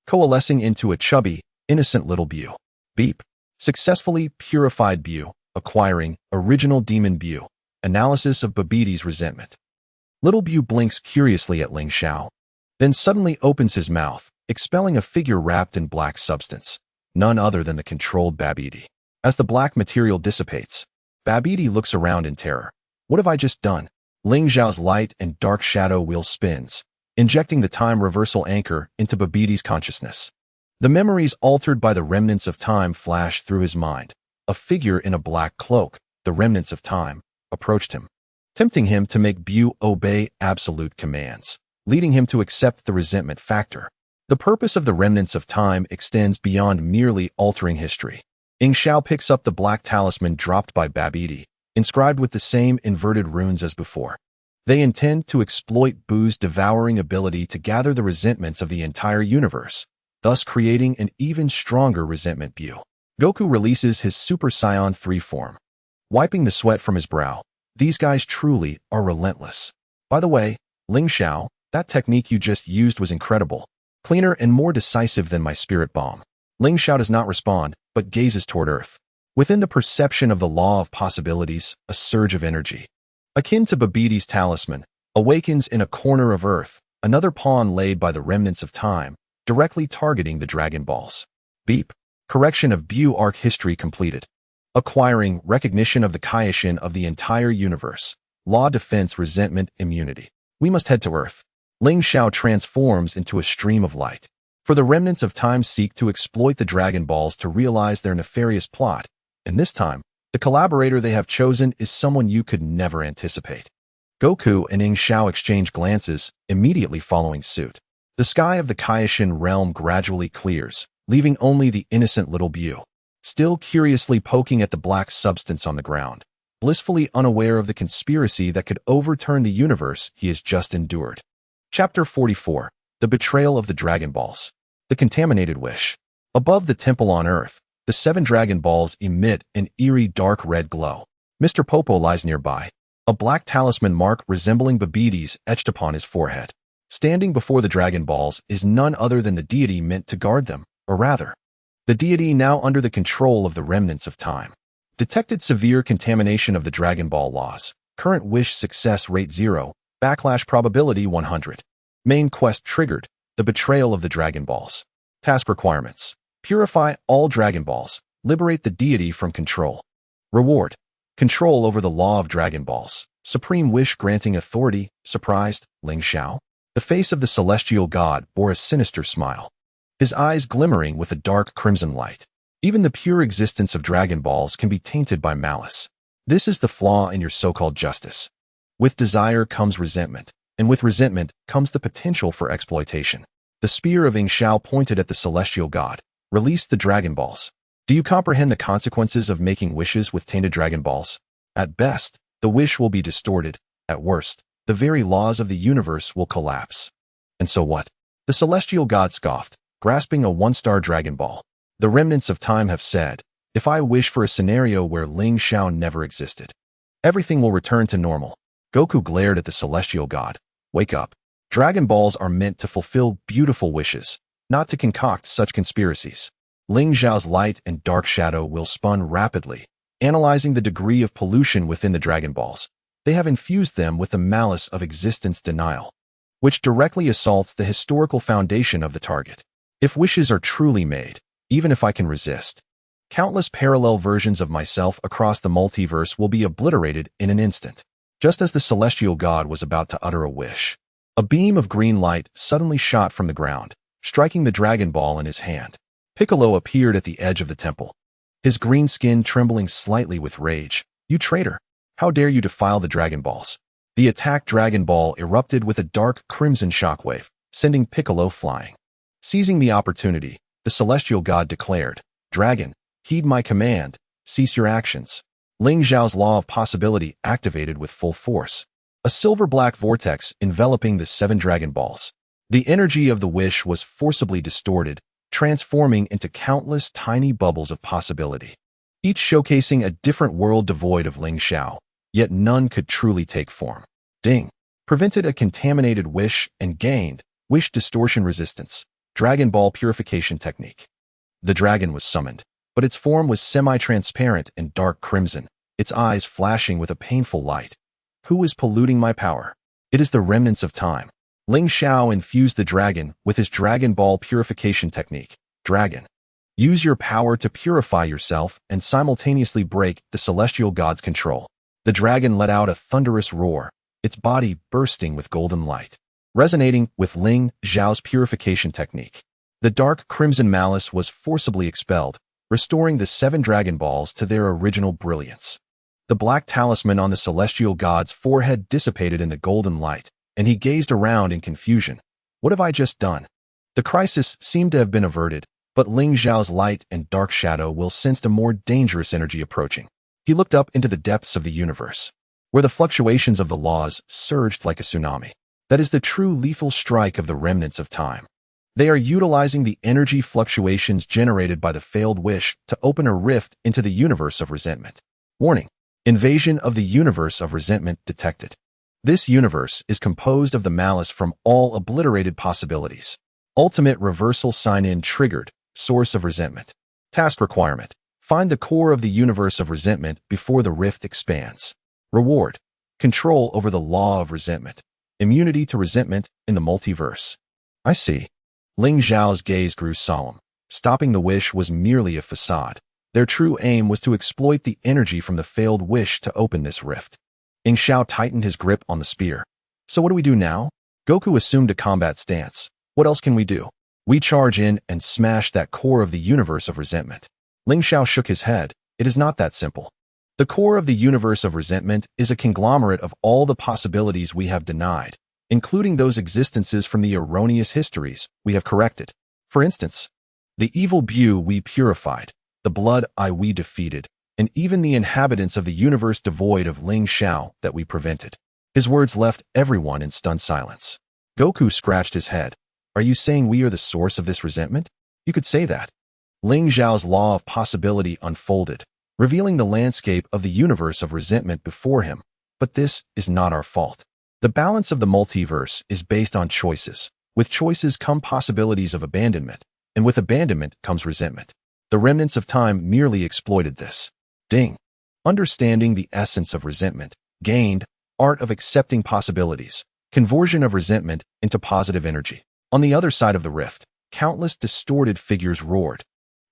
coalescing into a chubby, innocent little Bu. Beep. Successfully purified Bu, acquiring original demon Bu. Analysis of Babiti's resentment. Little Bu blinks curiously at Ling Xiao, then suddenly opens his mouth, expelling a figure wrapped in black substance, none other than the controlled Babiti. As the black material dissipates, Babiti looks around in terror. What have I just done? Ling Xiao's light and dark shadow wheel spins, injecting the time reversal anchor into Babiti's consciousness. The memories altered by the remnants of time flash through his mind. A figure in a black cloak, the remnants of time, approached him, tempting him to make Bu obey absolute commands, leading him to accept the resentment factor. The purpose of the remnants of time extends beyond merely altering history. Ling Xiao picks up the black talisman dropped by Babiti, inscribed with the same inverted runes as before. They intend to exploit Bu's devouring ability to gather the resentments of the entire universe, thus creating an even stronger resentment Bu. Goku releases his Super Saiyan 3 form, wiping the sweat from his brow. These guys truly are relentless. By the way, Ling Xiao, that technique you just used was incredible. Cleaner and more decisive than my spirit bomb. Ling Xiao does not respond, but gazes toward Earth. Within the perception of the law of possibilities, a surge of energy, akin to Babiti's talisman, awakens in a corner of Earth, another pawn laid by the remnants of time, directly targeting the Dragon Balls. Beep. Correction of Bu arc history completed. Acquiring recognition of the Kaioshin of the entire universe. Law defense resentment immunity. We must head to Earth. Ling Xiao transforms into a stream of light. For the remnants of time seek to exploit the Dragon Balls to realize their nefarious plot, and this time, the collaborator they have chosen is someone you could never anticipate. Goku and Ling Xiao exchange glances, immediately following suit. The sky of the Kaioshin realm gradually clears, leaving only the innocent little Bu, still curiously poking at the black substance on the ground, blissfully unaware of the conspiracy that could overturn the universe he has just endured. Chapter 44. The Betrayal of the Dragon Balls. The Contaminated Wish. Above the temple on Earth, the 7 Dragon Balls emit an eerie dark red glow. Mr. Popo lies nearby, a black talisman mark resembling Babiti's etched upon his forehead. Standing before the Dragon Balls is none other than the deity meant to guard them, or rather, the deity now under the control of the remnants of time. Detected severe contamination of the Dragon Ball laws. Current wish success rate 0, backlash probability 100. Main quest triggered, the betrayal of the Dragon Balls. Task requirements. Purify all Dragon Balls. Liberate the deity from control. Reward. Control over the law of Dragon Balls. Supreme wish granting authority. Surprised, Ling Xiao. The face of the celestial god bore a sinister smile, his eyes glimmering with a dark crimson light. Even the pure existence of Dragon Balls can be tainted by malice. This is the flaw in your so-called justice. With desire comes resentment, and with resentment comes the potential for exploitation. The spear of Ling Xiao pointed at the celestial god. Release the Dragon Balls. Do you comprehend the consequences of making wishes with tainted Dragon Balls? At best, the wish will be distorted. At worst, the very laws of the universe will collapse. And so what? The celestial god scoffed, grasping a 1-star Dragon Ball. The remnants of time have said, if I wish for a scenario where Ling Xiao never existed, everything will return to normal. Goku glared at the celestial god. Wake up. Dragon Balls are meant to fulfill beautiful wishes, not to concoct such conspiracies. Ling Xiao's light and dark shadow will spun rapidly, analyzing the degree of pollution within the Dragon Balls. They have infused them with the malice of existence denial, which directly assaults the historical foundation of the target. If wishes are truly made, even if I can resist, countless parallel versions of myself across the multiverse will be obliterated in an instant. Just as the celestial god was about to utter a wish, a beam of green light suddenly shot from the ground, striking the Dragon Ball in his hand. Piccolo appeared at the edge of the temple, his green skin trembling slightly with rage. You traitor! How dare you defile the Dragon Balls? The attacked Dragon Ball erupted with a dark crimson shockwave, sending Piccolo flying. Seizing the opportunity, the celestial god declared, "Dragon, heed my command, cease your actions." Ling Xiao's law of possibility activated with full force. A silver-black vortex enveloping the 7 Dragon Balls. The energy of the wish was forcibly distorted, transforming into countless tiny bubbles of possibility, each showcasing a different world devoid of Ling Xiao, yet none could truly take form. Ding! Prevented a contaminated wish and gained wish distortion resistance. Dragon Ball purification technique. The dragon was summoned, but its form was semi-transparent and dark crimson, its eyes flashing with a painful light. Who is polluting my power? It is the remnants of time. Ling Xiao infused the dragon with his Dragon Ball purification technique. Dragon. Use your power to purify yourself and simultaneously break the celestial god's control. The dragon let out a thunderous roar, its body bursting with golden light, resonating with Ling Xiao's purification technique. The dark crimson malice was forcibly expelled, restoring the 7 Dragon Balls to their original brilliance. The black talisman on the celestial god's forehead dissipated in the golden light, and he gazed around in confusion. What have I just done? The crisis seemed to have been averted, but Ling Xiao's light and dark shadow will sensed a more dangerous energy approaching. He looked up into the depths of the universe, where the fluctuations of the laws surged like a tsunami. That is the true lethal strike of the remnants of time. They are utilizing the energy fluctuations generated by the failed wish to open a rift into the universe of resentment. Warning: invasion of the universe of resentment detected. This universe is composed of the malice from all obliterated possibilities. Ultimate reversal sign-in triggered. Source of resentment. Task requirement: find the core of the universe of resentment before the rift expands. Reward: control over the law of resentment. Immunity to resentment in the multiverse. I see. Ling Xiao's gaze grew solemn. Stopping the wish was merely a facade. Their true aim was to exploit the energy from the failed wish to open this rift. Ling Xiao tightened his grip on the spear. So what do we do now? Goku assumed a combat stance. What else can we do? We charge in and smash that core of the universe of resentment. Ling Xiao shook his head. It is not that simple. The core of the universe of resentment is a conglomerate of all the possibilities we have denied, including those existences from the erroneous histories we have corrected. For instance, the evil Bu we purified, the blood I we defeated, and even the inhabitants of the universe devoid of Ling Xiao that we prevented. His words left everyone in stunned silence. Goku scratched his head. Are you saying we are the source of this resentment? You could say that. Ling Xiao's law of possibility unfolded, revealing the landscape of the universe of resentment before him. But this is not our fault. The balance of the multiverse is based on choices. With choices come possibilities of abandonment, and with abandonment comes resentment. The remnants of time merely exploited this. Ding. Understanding the essence of resentment. Gained. Art of accepting possibilities. Conversion of resentment into positive energy. On the other side of the rift, countless distorted figures roared.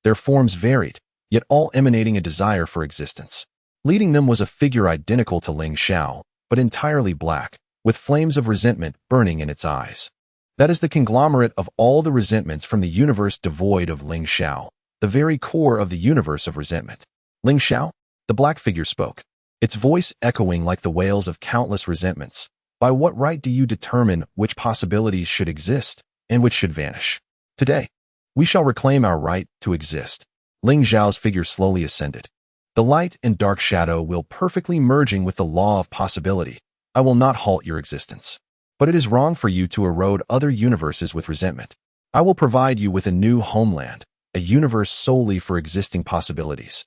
Their forms varied, yet all emanating a desire for existence. Leading them was a figure identical to Ling Xiao, but entirely black, with flames of resentment burning in its eyes. That is the conglomerate of all the resentments from the universe devoid of Ling Xiao, the very core of the universe of resentment. Ling Xiao? The black figure spoke, its voice echoing like the wails of countless resentments. By what right do you determine which possibilities should exist and which should vanish? Today, we shall reclaim our right to exist. Ling Xiao's figure slowly ascended. The light and dark shadow will perfectly merging with the law of possibility. I will not halt your existence. But it is wrong for you to erode other universes with resentment. I will provide you with a new homeland, a universe solely for existing possibilities.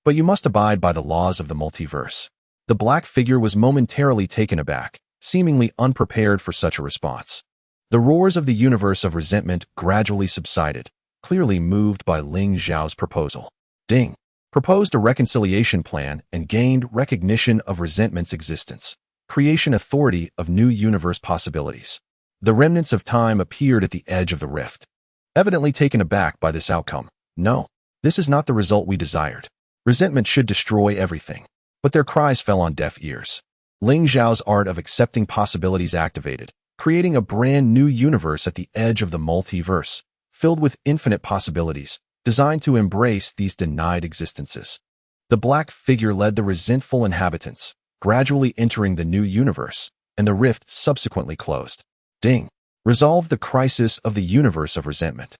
But you must abide by the laws of the multiverse. The black figure was momentarily taken aback, seemingly unprepared for such a response. The roars of the universe of resentment gradually subsided, clearly moved by Ling Xiao's proposal. Ding. Proposed a reconciliation plan and gained recognition of resentment's existence. Creation authority of new universe possibilities. The remnants of time appeared at the edge of the rift, evidently taken aback by this outcome. No, this is not the result we desired. Resentment should destroy everything. But their cries fell on deaf ears. Ling Xiao's art of accepting possibilities activated, creating a brand new universe at the edge of the multiverse, filled with infinite possibilities, designed to embrace these denied existences. The black figure led the resentful inhabitants, gradually entering the new universe, and the rift subsequently closed. Ding. Resolved the crisis of the universe of resentment.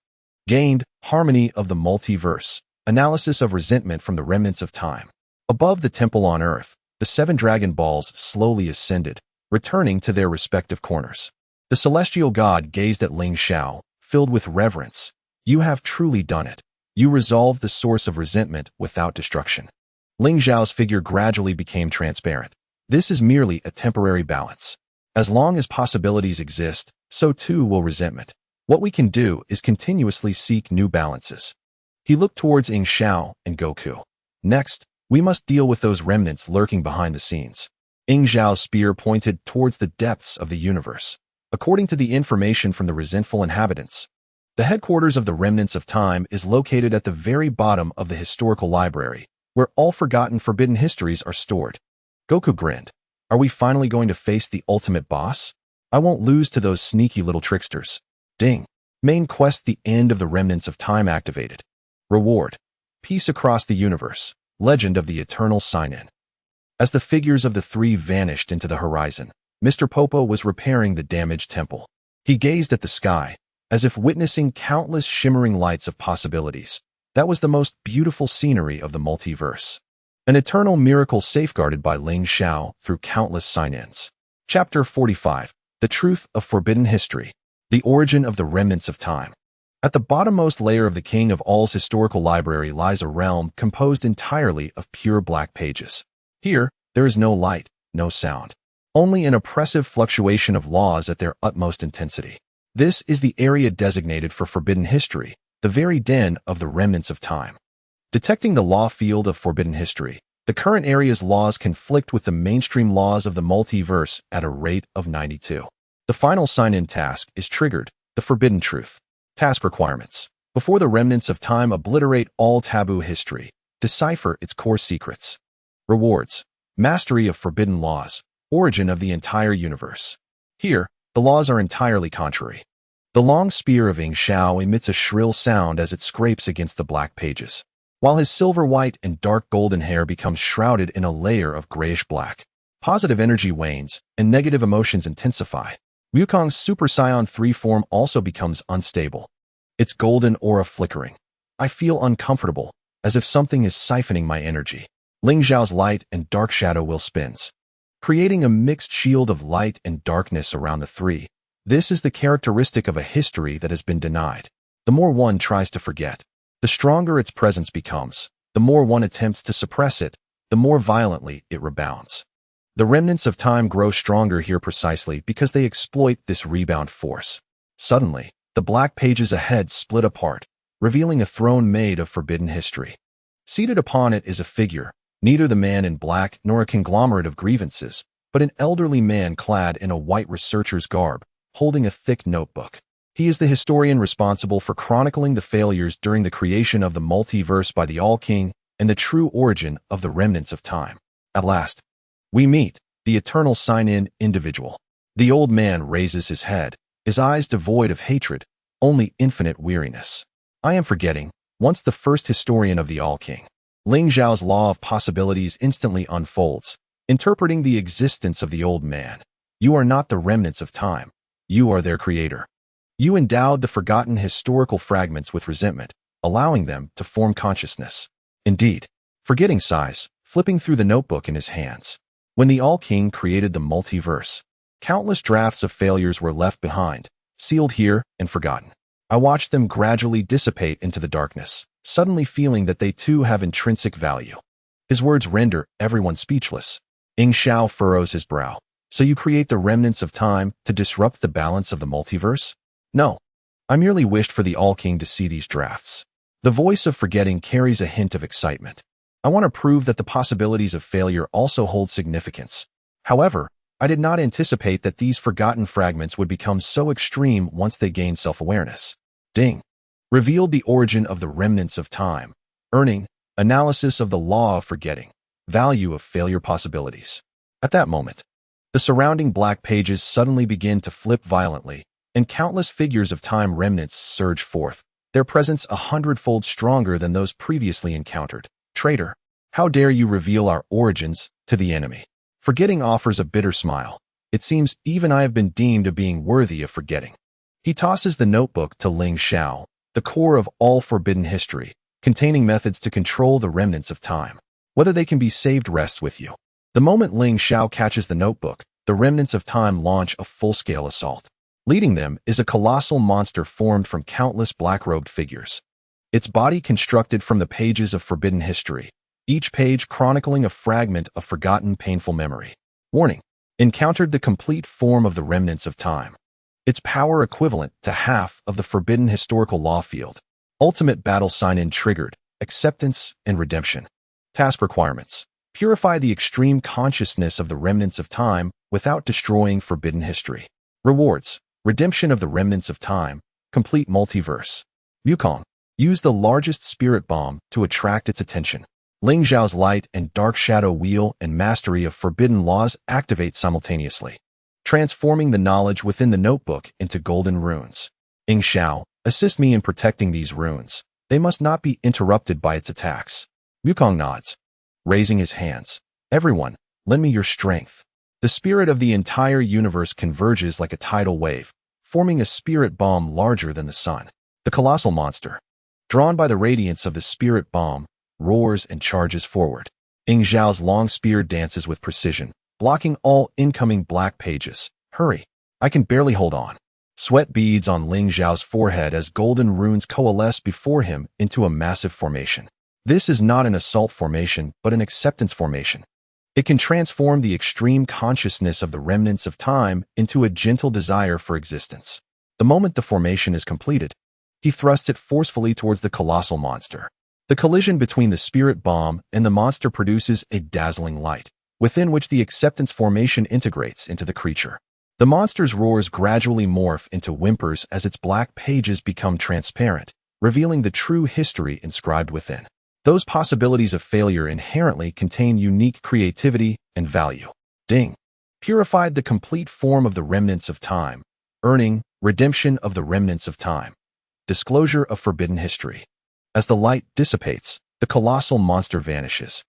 Gained harmony of the multiverse. Analysis of resentment from the remnants of time. Above the temple on Earth, the 7 Dragon Balls slowly ascended, returning to their respective corners. The celestial god gazed at Ling Xiao, filled with reverence. You have truly done it. You resolved the source of resentment without destruction. Ling Xiao's figure gradually became transparent. This is merely a temporary balance. As long as possibilities exist, so too will resentment. What we can do is continuously seek new balances. He looked towards Ling Xiao and Goku. Next, we must deal with those remnants lurking behind the scenes. Ling Xiao's spear pointed towards the depths of the universe. According to the information from the resentful inhabitants, the headquarters of the remnants of time is located at the very bottom of the historical library, where all forgotten forbidden histories are stored. Goku grinned. Are we finally going to face the ultimate boss? I won't lose to those sneaky little tricksters. Ding. Main quest: the end of the remnants of time activated. Reward: peace across the universe. Legend of the eternal Saiyan. As the figures of the 3 vanished into the horizon, Mr. Popo was repairing the damaged temple. He gazed at the sky, as if witnessing countless shimmering lights of possibilities. That was the most beautiful scenery of the multiverse. An eternal miracle safeguarded by Ling Xiao through countless Saiyans. Chapter 45. The Truth of Forbidden History. The Origin of the Remnants of Time. At the bottommost layer of the King of All's historical library lies a realm composed entirely of pure black pages. Here, there is no light, no sound. Only an oppressive fluctuation of laws at their utmost intensity. This is the area designated for forbidden history, the very den of the remnants of time. Detecting the law field of forbidden history, the current area's laws conflict with the mainstream laws of the multiverse at a rate of 92. The final sign-in task is triggered, the Forbidden Truth. Task requirements. Before the remnants of time obliterate all taboo history, decipher its core secrets. Rewards. Mastery of forbidden laws. Origin of the entire universe. Here, the laws are entirely contrary. The long spear of Ling Xiao emits a shrill sound as it scrapes against the black pages, while his silver-white and dark golden hair becomes shrouded in a layer of grayish-black. Positive energy wanes, and negative emotions intensify. Wukong's Super Saiyan 3 form also becomes unstable, its golden aura flickering. I feel uncomfortable, as if something is siphoning my energy. Ling Xiao's light and dark shadow will spins, creating a mixed shield of light and darkness around the 3. This is the characteristic of a history that has been denied. The more one tries to forget, the stronger its presence becomes. The more one attempts to suppress it, the more violently it rebounds. The remnants of time grow stronger here precisely because they exploit this rebound force. Suddenly, the black pages ahead split apart, revealing a throne made of forbidden history. Seated upon it is a figure, neither the man in black nor a conglomerate of grievances, but an elderly man clad in a white researcher's garb, holding a thick notebook. He is the historian responsible for chronicling the failures during the creation of the multiverse by the All-King and the true origin of the remnants of time. At last, we meet the eternal sign-in individual. The old man raises his head, his eyes devoid of hatred, only infinite weariness. I am forgetting, once the first historian of the All-King. Ling Xiao's law of possibilities instantly unfolds, interpreting the existence of the old man. You are not the remnants of time. You are their creator. You endowed the forgotten historical fragments with resentment, allowing them to form consciousness. Indeed, forgetting sighs, flipping through the notebook in his hands. When the All-King created the multiverse, countless drafts of failures were left behind, sealed here and forgotten. I watched them gradually dissipate into the darkness, suddenly feeling that they too have intrinsic value. His words render everyone speechless. Ling Xiao furrows his brow. So you create the remnants of time to disrupt the balance of the multiverse? No. I merely wished for the All-King to see these drafts. The voice of forgetting carries a hint of excitement. I want to prove that the possibilities of failure also hold significance. However, I did not anticipate that these forgotten fragments would become so extreme once they gained self-awareness. Ding. Revealed the origin of the remnants of time. Earning, analysis of the law of forgetting. Value of failure possibilities. At that moment, the surrounding black pages suddenly begin to flip violently, and countless figures of time remnants surge forth, their presence 100-fold stronger than those previously encountered. Traitor, how dare you reveal our origins to the enemy? Forgetting offers a bitter smile. It seems even I have been deemed of being worthy of forgetting. He tosses the notebook to Ling Xiao, the core of all forbidden history, containing methods to control the remnants of time. Whether they can be saved rests with you. The moment Ling Xiao catches the notebook, the remnants of time launch a full-scale assault. Leading them is a colossal monster formed from countless black-robed figures. Its body constructed from the pages of forbidden history, each page chronicling a fragment of forgotten painful memory. Warning: encountered the complete form of the remnants of time. Its power equivalent to half of the forbidden historical law field. Ultimate battle sign-in triggered, acceptance and redemption. Task requirements: purify the extreme consciousness of the remnants of time without destroying forbidden history. Rewards: redemption of the remnants of time, complete multiverse. Wukong: use the largest spirit bomb to attract its attention. Ling Xiao's light and dark shadow wheel and mastery of forbidden laws activate simultaneously, transforming the knowledge within the notebook into golden runes. Ling Xiao, assist me in protecting these runes. They must not be interrupted by its attacks. Wukong nods, raising his hands. Everyone, lend me your strength. The spirit of the entire universe converges like a tidal wave, forming a spirit bomb larger than the sun. The colossal monster, drawn by the radiance of the spirit bomb, roars and charges forward. Ling Xiao's long spear dances with precision, blocking all incoming black pages. Hurry! I can barely hold on. Sweat beads on Ling Xiao's forehead as golden runes coalesce before him into a massive formation. This is not an assault formation, but an acceptance formation. It can transform the extreme consciousness of the remnants of time into a gentle desire for existence. The moment the formation is completed, he thrusts it forcefully towards the colossal monster. The collision between the spirit bomb and the monster produces a dazzling light, within which the acceptance formation integrates into the creature. The monster's roars gradually morph into whimpers as its black pages become transparent, revealing the true history inscribed within. Those possibilities of failure inherently contain unique creativity and value. Ding! Purified the complete form of the remnants of time, earning redemption of the remnants of time. Disclosure of forbidden history. As the light dissipates, the colossal monster vanishes,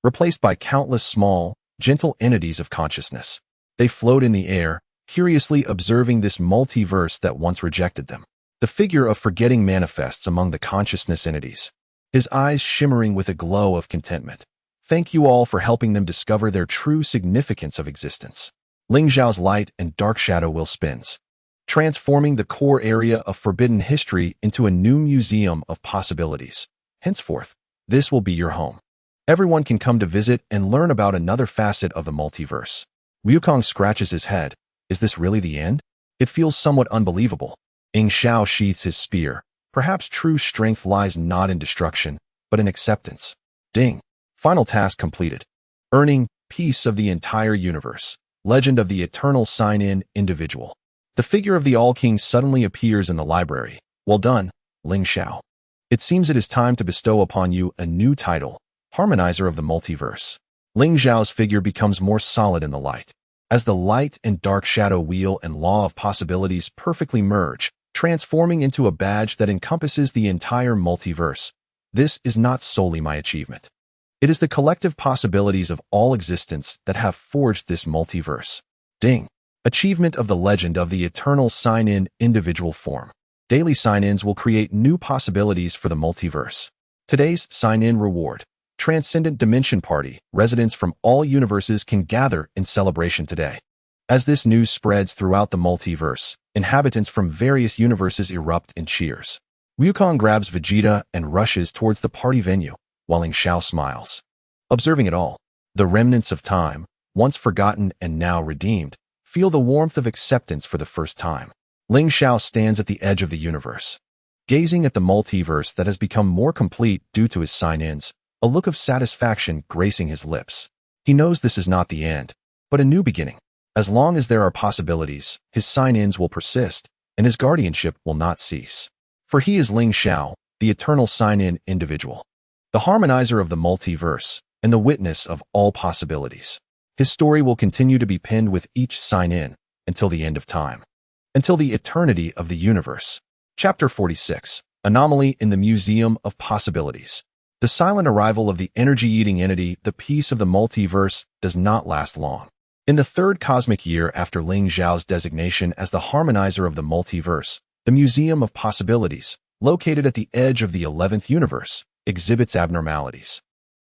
replaced by countless small, gentle entities of consciousness. They float in the air, curiously observing this multiverse that once rejected them. The figure of forgetting manifests among the consciousness entities, his eyes shimmering with a glow of contentment. Thank you all for helping them discover their true significance of existence. Ling Xiao's light and dark shadow wheel spins, transforming the core area of forbidden history into a new museum of possibilities. Henceforth, this will be your home. Everyone can come to visit and learn about another facet of the multiverse. Wukong scratches his head. Is this really the end? It feels somewhat unbelievable. Ling Xiao sheaths his spear. Perhaps true strength lies not in destruction, but in acceptance. Ding! Final task completed. Earning peace of the entire universe. Legend of the eternal sign-in individual. The figure of the All-King suddenly appears in the library. Well done, Ling Xiao. It seems it is time to bestow upon you a new title, Harmonizer of the Multiverse. Ling Xiao's figure becomes more solid in the light. As the light and dark shadow wheel and law of possibilities perfectly merge, transforming into a badge that encompasses the entire multiverse. This is not solely my achievement. It is the collective possibilities of all existence that have forged this multiverse. Ding! Achievement of the legend of the eternal sign-in individual form. Daily sign-ins will create new possibilities for the multiverse. Today's sign-in reward. Transcendent Dimension Party. Residents from all universes can gather in celebration today. As this news spreads throughout the multiverse, inhabitants from various universes erupt in cheers. Wukong grabs Vegeta and rushes towards the party venue, while Ling Xiao smiles. Observing it all, the remnants of time, once forgotten and now redeemed, feel the warmth of acceptance for the first time. Ling Xiao stands at the edge of the universe, gazing at the multiverse that has become more complete due to his sign-ins, a look of satisfaction gracing his lips. He knows this is not the end, but a new beginning. As long as there are possibilities, his sign-ins will persist, and his guardianship will not cease. For he is Ling Xiao, the eternal sign-in individual, the harmonizer of the multiverse, and the witness of all possibilities. His story will continue to be penned with each sign-in until the end of time, until the eternity of the universe. Chapter 46. Anomaly in the Museum of Possibilities. The silent arrival of the energy-eating entity, the piece of the multiverse, does not last long. In the third cosmic year after Ling Xiao's designation as the harmonizer of the multiverse, the Museum of Possibilities, located at the edge of the 11th universe, exhibits abnormalities.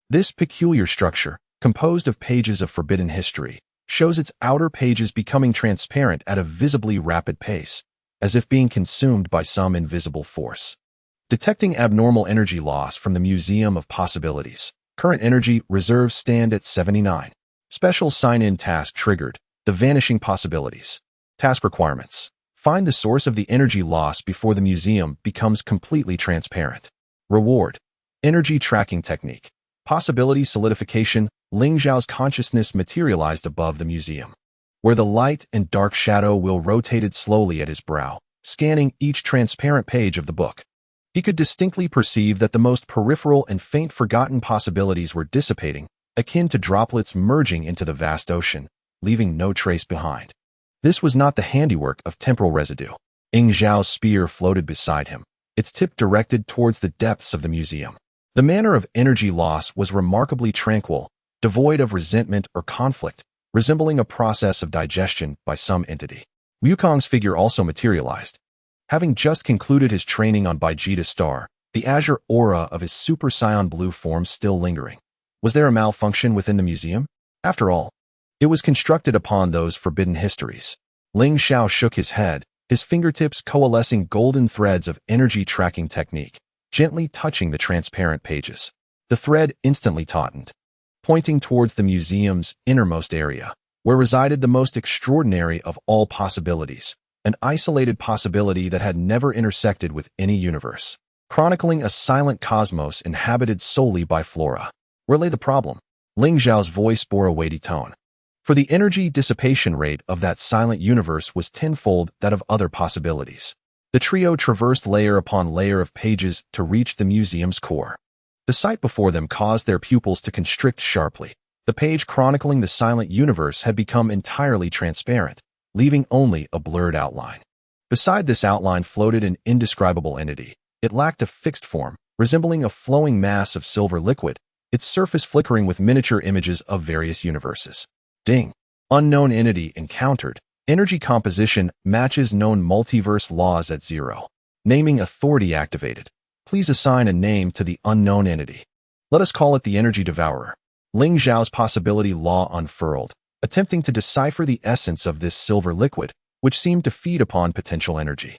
This peculiar structure, composed of pages of forbidden history, shows its outer pages becoming transparent at a visibly rapid pace, as if being consumed by some invisible force. Detecting abnormal energy loss from the Museum of Possibilities. Current energy reserves stand at 79. Special sign-in task triggered. The vanishing possibilities. Task requirements. Find the source of the energy loss before the museum becomes completely transparent. Reward. Energy tracking technique. Possibility solidification. Ling Xiao's consciousness materialized above the museum, where the light and dark shadow wheel rotated slowly at his brow, scanning each transparent page of the book. He could distinctly perceive that the most peripheral and faint forgotten possibilities were dissipating, akin to droplets merging into the vast ocean, leaving no trace behind. This was not the handiwork of temporal residue. Ling Xiao's spear floated beside him, its tip directed towards the depths of the museum. The manner of energy loss was remarkably tranquil, devoid of resentment or conflict, resembling a process of digestion by some entity. Wukong's figure also materialized. Having just concluded his training on Vegeta Star, the azure aura of his Super Saiyan Blue form still lingering. Was there a malfunction within the museum? After all, it was constructed upon those forbidden histories. Ling Xiao shook his head, his fingertips coalescing golden threads of energy tracking technique, gently touching the transparent pages. The thread instantly tautened, pointing towards the museum's innermost area, where resided the most extraordinary of all possibilities, an isolated possibility that had never intersected with any universe, chronicling a silent cosmos inhabited solely by flora. Where lay the problem? Ling Xiao's voice bore a weighty tone. For the energy dissipation rate of that silent universe was tenfold that of other possibilities. The trio traversed layer upon layer of pages to reach the museum's core. The sight before them caused their pupils to constrict sharply. The page chronicling the silent universe had become entirely transparent, leaving only a blurred outline. Beside this outline floated an indescribable entity. It lacked a fixed form, resembling a flowing mass of silver liquid, its surface flickering with miniature images of various universes. Ding. Unknown entity encountered. Energy composition matches known multiverse laws at 0. Naming authority activated. Please assign a name to the unknown entity. Let us call it the Energy Devourer. Ling Xiao's possibility law unfurled, attempting to decipher the essence of this silver liquid, which seemed to feed upon potential energy.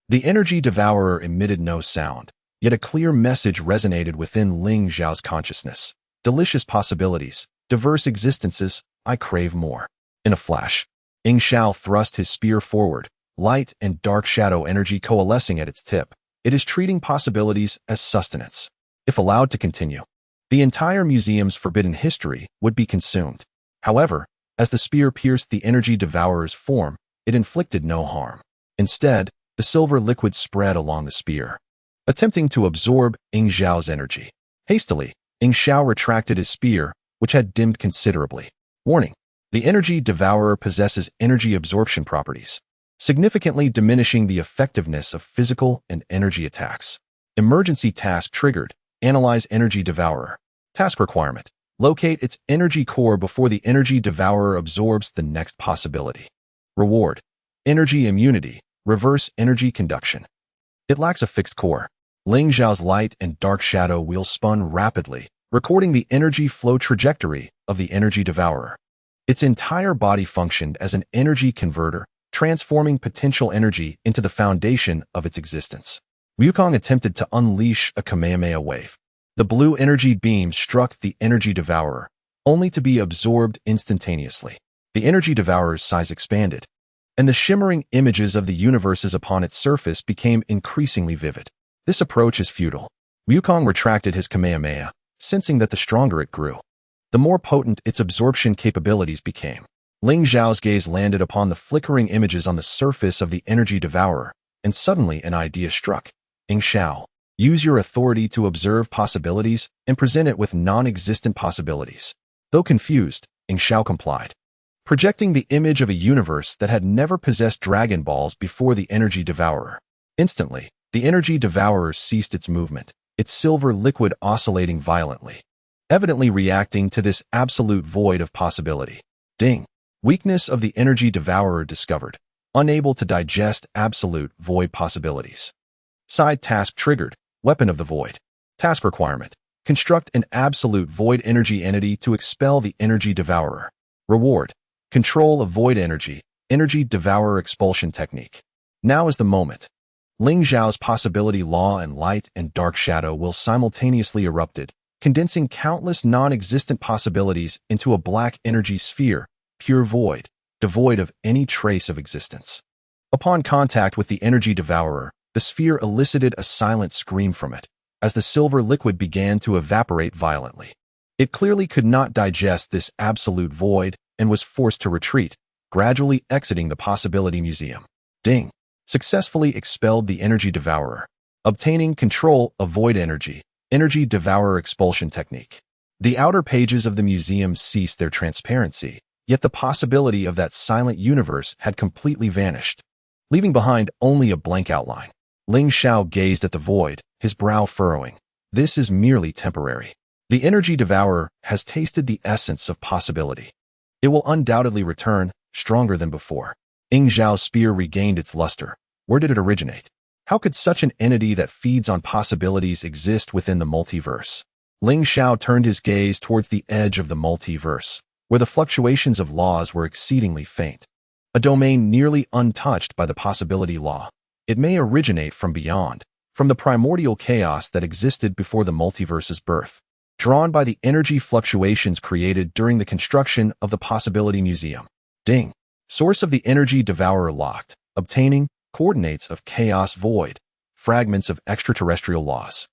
The Energy Devourer emitted no sound, yet a clear message resonated within Ling Xiao's consciousness. Delicious possibilities, diverse existences, I crave more. In a flash, Ling Xiao thrust his spear forward, light and dark shadow energy coalescing at its tip. It is treating possibilities as sustenance. If allowed to continue, the entire museum's forbidden history would be consumed. However, as the spear pierced the Energy Devourer's form, it inflicted no harm. Instead, the silver liquid spread along the spear, attempting to absorb Ling Xiao's energy. Hastily, Ling Xiao retracted his spear, which had dimmed considerably. Warning: the Energy Devourer possesses energy absorption properties, significantly diminishing the effectiveness of physical and energy attacks. Emergency task triggered. Analyze Energy Devourer. Task requirement: locate its energy core before the Energy Devourer absorbs the next possibility. Reward: energy immunity, reverse energy conduction. It lacks a fixed core. Ling Xiao's light and dark shadow wheel spun rapidly, recording the energy flow trajectory of the Energy Devourer. Its entire body functioned as an energy converter, transforming potential energy into the foundation of its existence. Wukong attempted to unleash a Kamehameha wave. The blue energy beam struck the Energy Devourer, only to be absorbed instantaneously. The Energy Devourer's size expanded, and the shimmering images of the universes upon its surface became increasingly vivid. This approach is futile. Wukong retracted his Kamehameha, sensing that the stronger it grew, the more potent its absorption capabilities became. Ling Xiao's gaze landed upon the flickering images on the surface of the Energy Devourer, and suddenly an idea struck. Ling Xiao, use your authority to observe possibilities and present it with non-existent possibilities. Though confused, Ling Xiao complied, projecting the image of a universe that had never possessed Dragon Balls before the Energy Devourer. Instantly, the Energy Devourer ceased its movement, its silver liquid oscillating violently, evidently reacting to this absolute void of possibility. Ding. Weakness of the energy devourer discovered, unable to digest absolute void possibilities. Side task triggered, weapon of the void. Task requirement. Construct an absolute void energy entity to expel the energy devourer. Reward. Control of void energy, energy devourer expulsion technique. Now is the moment. Ling Xiao's possibility law and light and dark shadow will simultaneously erupted, condensing countless non-existent possibilities into a black energy sphere, pure void, devoid of any trace of existence. Upon contact with the energy devourer, the sphere elicited a silent scream from it, as the silver liquid began to evaporate violently. It clearly could not digest this absolute void and was forced to retreat, gradually exiting the possibility museum. Ding. Successfully expelled the energy devourer, obtaining control of void energy, energy devourer expulsion technique. The outer pages of the museum ceased their transparency, yet the possibility of that silent universe had completely vanished, leaving behind only a blank outline. Ling Xiao gazed at the void, his brow furrowing. This is merely temporary. The energy devourer has tasted the essence of possibility. It will undoubtedly return, stronger than before. Ling Xiao's spear regained its luster. Where did it originate? How could such an entity that feeds on possibilities exist within the multiverse? Ling Xiao turned his gaze towards the edge of the multiverse, where the fluctuations of laws were exceedingly faint. A domain nearly untouched by the possibility law. It may originate from beyond, from the primordial chaos that existed before the multiverse's birth, drawn by the energy fluctuations created during the construction of the Possibility Museum. Ding. Source of the energy devourer locked, obtaining coordinates of chaos void, fragments of extraterrestrial laws.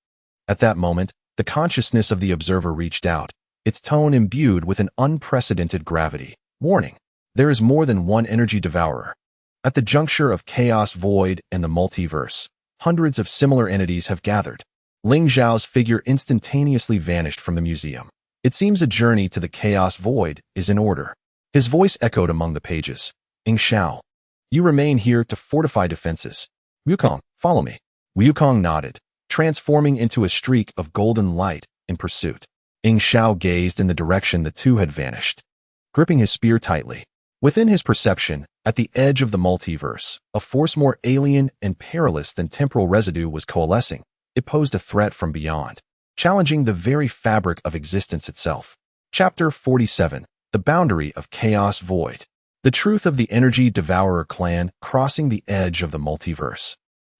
At that moment, the consciousness of the observer reached out, its tone imbued with an unprecedented gravity. Warning. There is more than one energy devourer. At the juncture of chaos void and the multiverse, hundreds of similar entities have gathered. Ling Xiao's figure instantaneously vanished from the museum. It seems a journey to the chaos void is in order. His voice echoed among the pages. Ling Xiao, you remain here to fortify defenses. Wukong, follow me. Wukong nodded, transforming into a streak of golden light in pursuit. Ling Xiao gazed in the direction the two had vanished, gripping his spear tightly. Within his perception, at the edge of the multiverse, a force more alien and perilous than temporal residue was coalescing. It posed a threat from beyond, challenging the very fabric of existence itself. Chapter 47. The Boundary of Chaos Void. The truth of the energy devourer clan crossing the edge of the multiverse.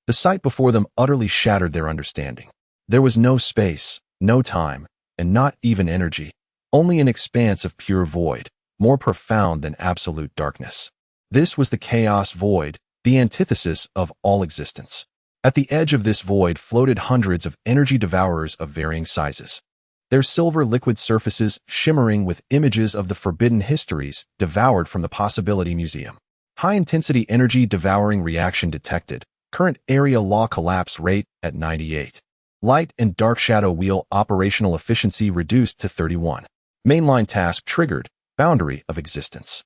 The sight before them utterly shattered their understanding. There was no space, no time, and not even energy, only an expanse of pure void, more profound than absolute darkness. This was the chaos void, the antithesis of all existence. At the edge of this void floated hundreds of energy devourers of varying sizes, their silver liquid surfaces shimmering with images of the forbidden histories devoured from the Possibility Museum. High-intensity energy devouring reaction detected. Current area law collapse rate at 98. Light and dark shadow wheel operational efficiency reduced to 31. Mainline task triggered. Boundary of existence.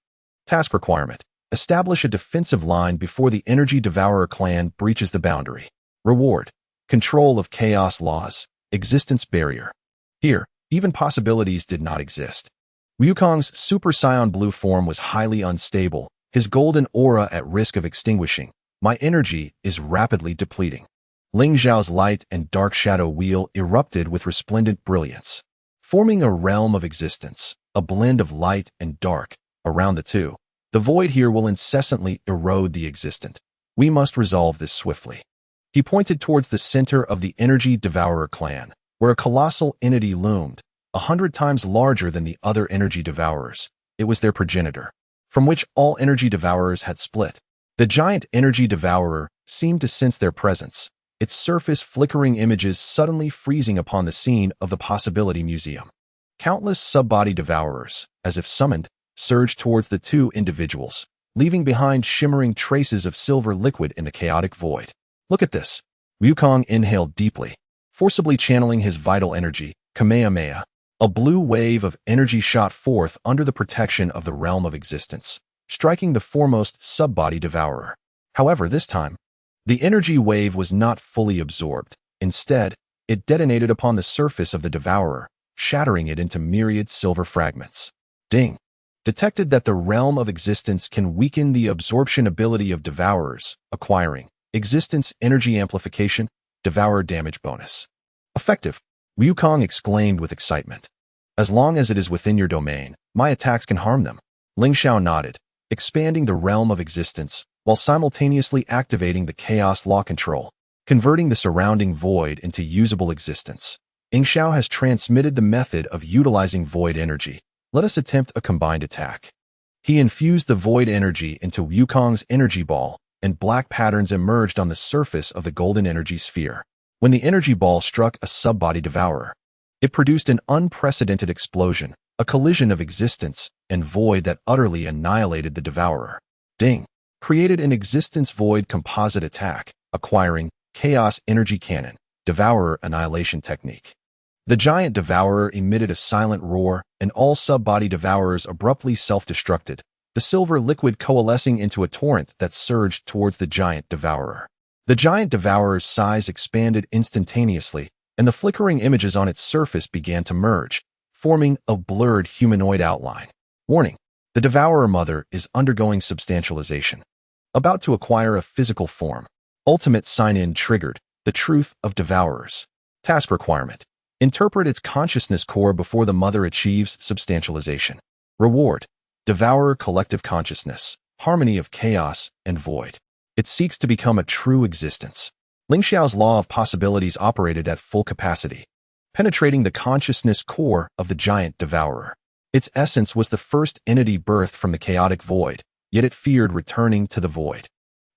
Task requirement. Establish a defensive line before the energy devourer clan breaches the boundary. Reward. Control of chaos laws. Existence barrier. Here, even possibilities did not exist. Wukong's Super Saiyan blue form was highly unstable, his golden aura at risk of extinguishing. My energy is rapidly depleting. Ling Xiao's light and dark shadow wheel erupted with resplendent brilliance, forming a realm of existence, a blend of light and dark. Around the two, the void here will incessantly erode the existent. We must resolve this swiftly. He pointed towards the center of the energy devourer clan, where a colossal entity loomed, 100 times larger than the other energy devourers. It was their progenitor, from which all energy devourers had split. The giant energy devourer seemed to sense their presence, its surface flickering images suddenly freezing upon the scene of the Possibility Museum. Countless sub-body devourers, as if summoned, surged towards the two individuals, leaving behind shimmering traces of silver liquid in the chaotic void. Look at this. Wukong inhaled deeply, forcibly channeling his vital energy. Kamehameha. A blue wave of energy shot forth under the protection of the realm of existence, striking the foremost sub-body devourer. However, this time, the energy wave was not fully absorbed. Instead, it detonated upon the surface of the devourer, shattering it into myriad silver fragments. Ding! Detected that the realm of existence can weaken the absorption ability of devourers, acquiring existence energy amplification, devourer damage bonus. Effective, Wukong exclaimed with excitement. As long as it is within your domain, my attacks can harm them. Ling Xiao nodded, expanding the realm of existence while simultaneously activating the chaos law control, converting the surrounding void into usable existence. Ling Xiao has transmitted the method of utilizing void energy. Let us attempt a combined attack. He infused the void energy into Wukong's energy ball, and black patterns emerged on the surface of the golden energy sphere. When the energy ball struck a sub-body devourer, it produced an unprecedented explosion, a collision of existence and void that utterly annihilated the devourer. Ding! Created an existence void composite attack, acquiring chaos energy cannon, devourer annihilation technique. The giant devourer emitted a silent roar, and all sub-body devourers abruptly self-destructed, the silver liquid coalescing into a torrent that surged towards the giant devourer. The giant devourer's size expanded instantaneously, and the flickering images on its surface began to merge, forming a blurred humanoid outline. Warning: the devourer mother is undergoing substantialization. About to acquire a physical form. Ultimate sign-in triggered, the truth of devourers. Task requirement: interpret its consciousness core before the mother achieves substantialization. Reward: devourer collective consciousness, harmony of chaos and void. It seeks to become a true existence. Ling Xiao's law of possibilities operated at full capacity, penetrating the consciousness core of the giant devourer. Its essence was the first entity birthed from the chaotic void, yet it feared returning to the void.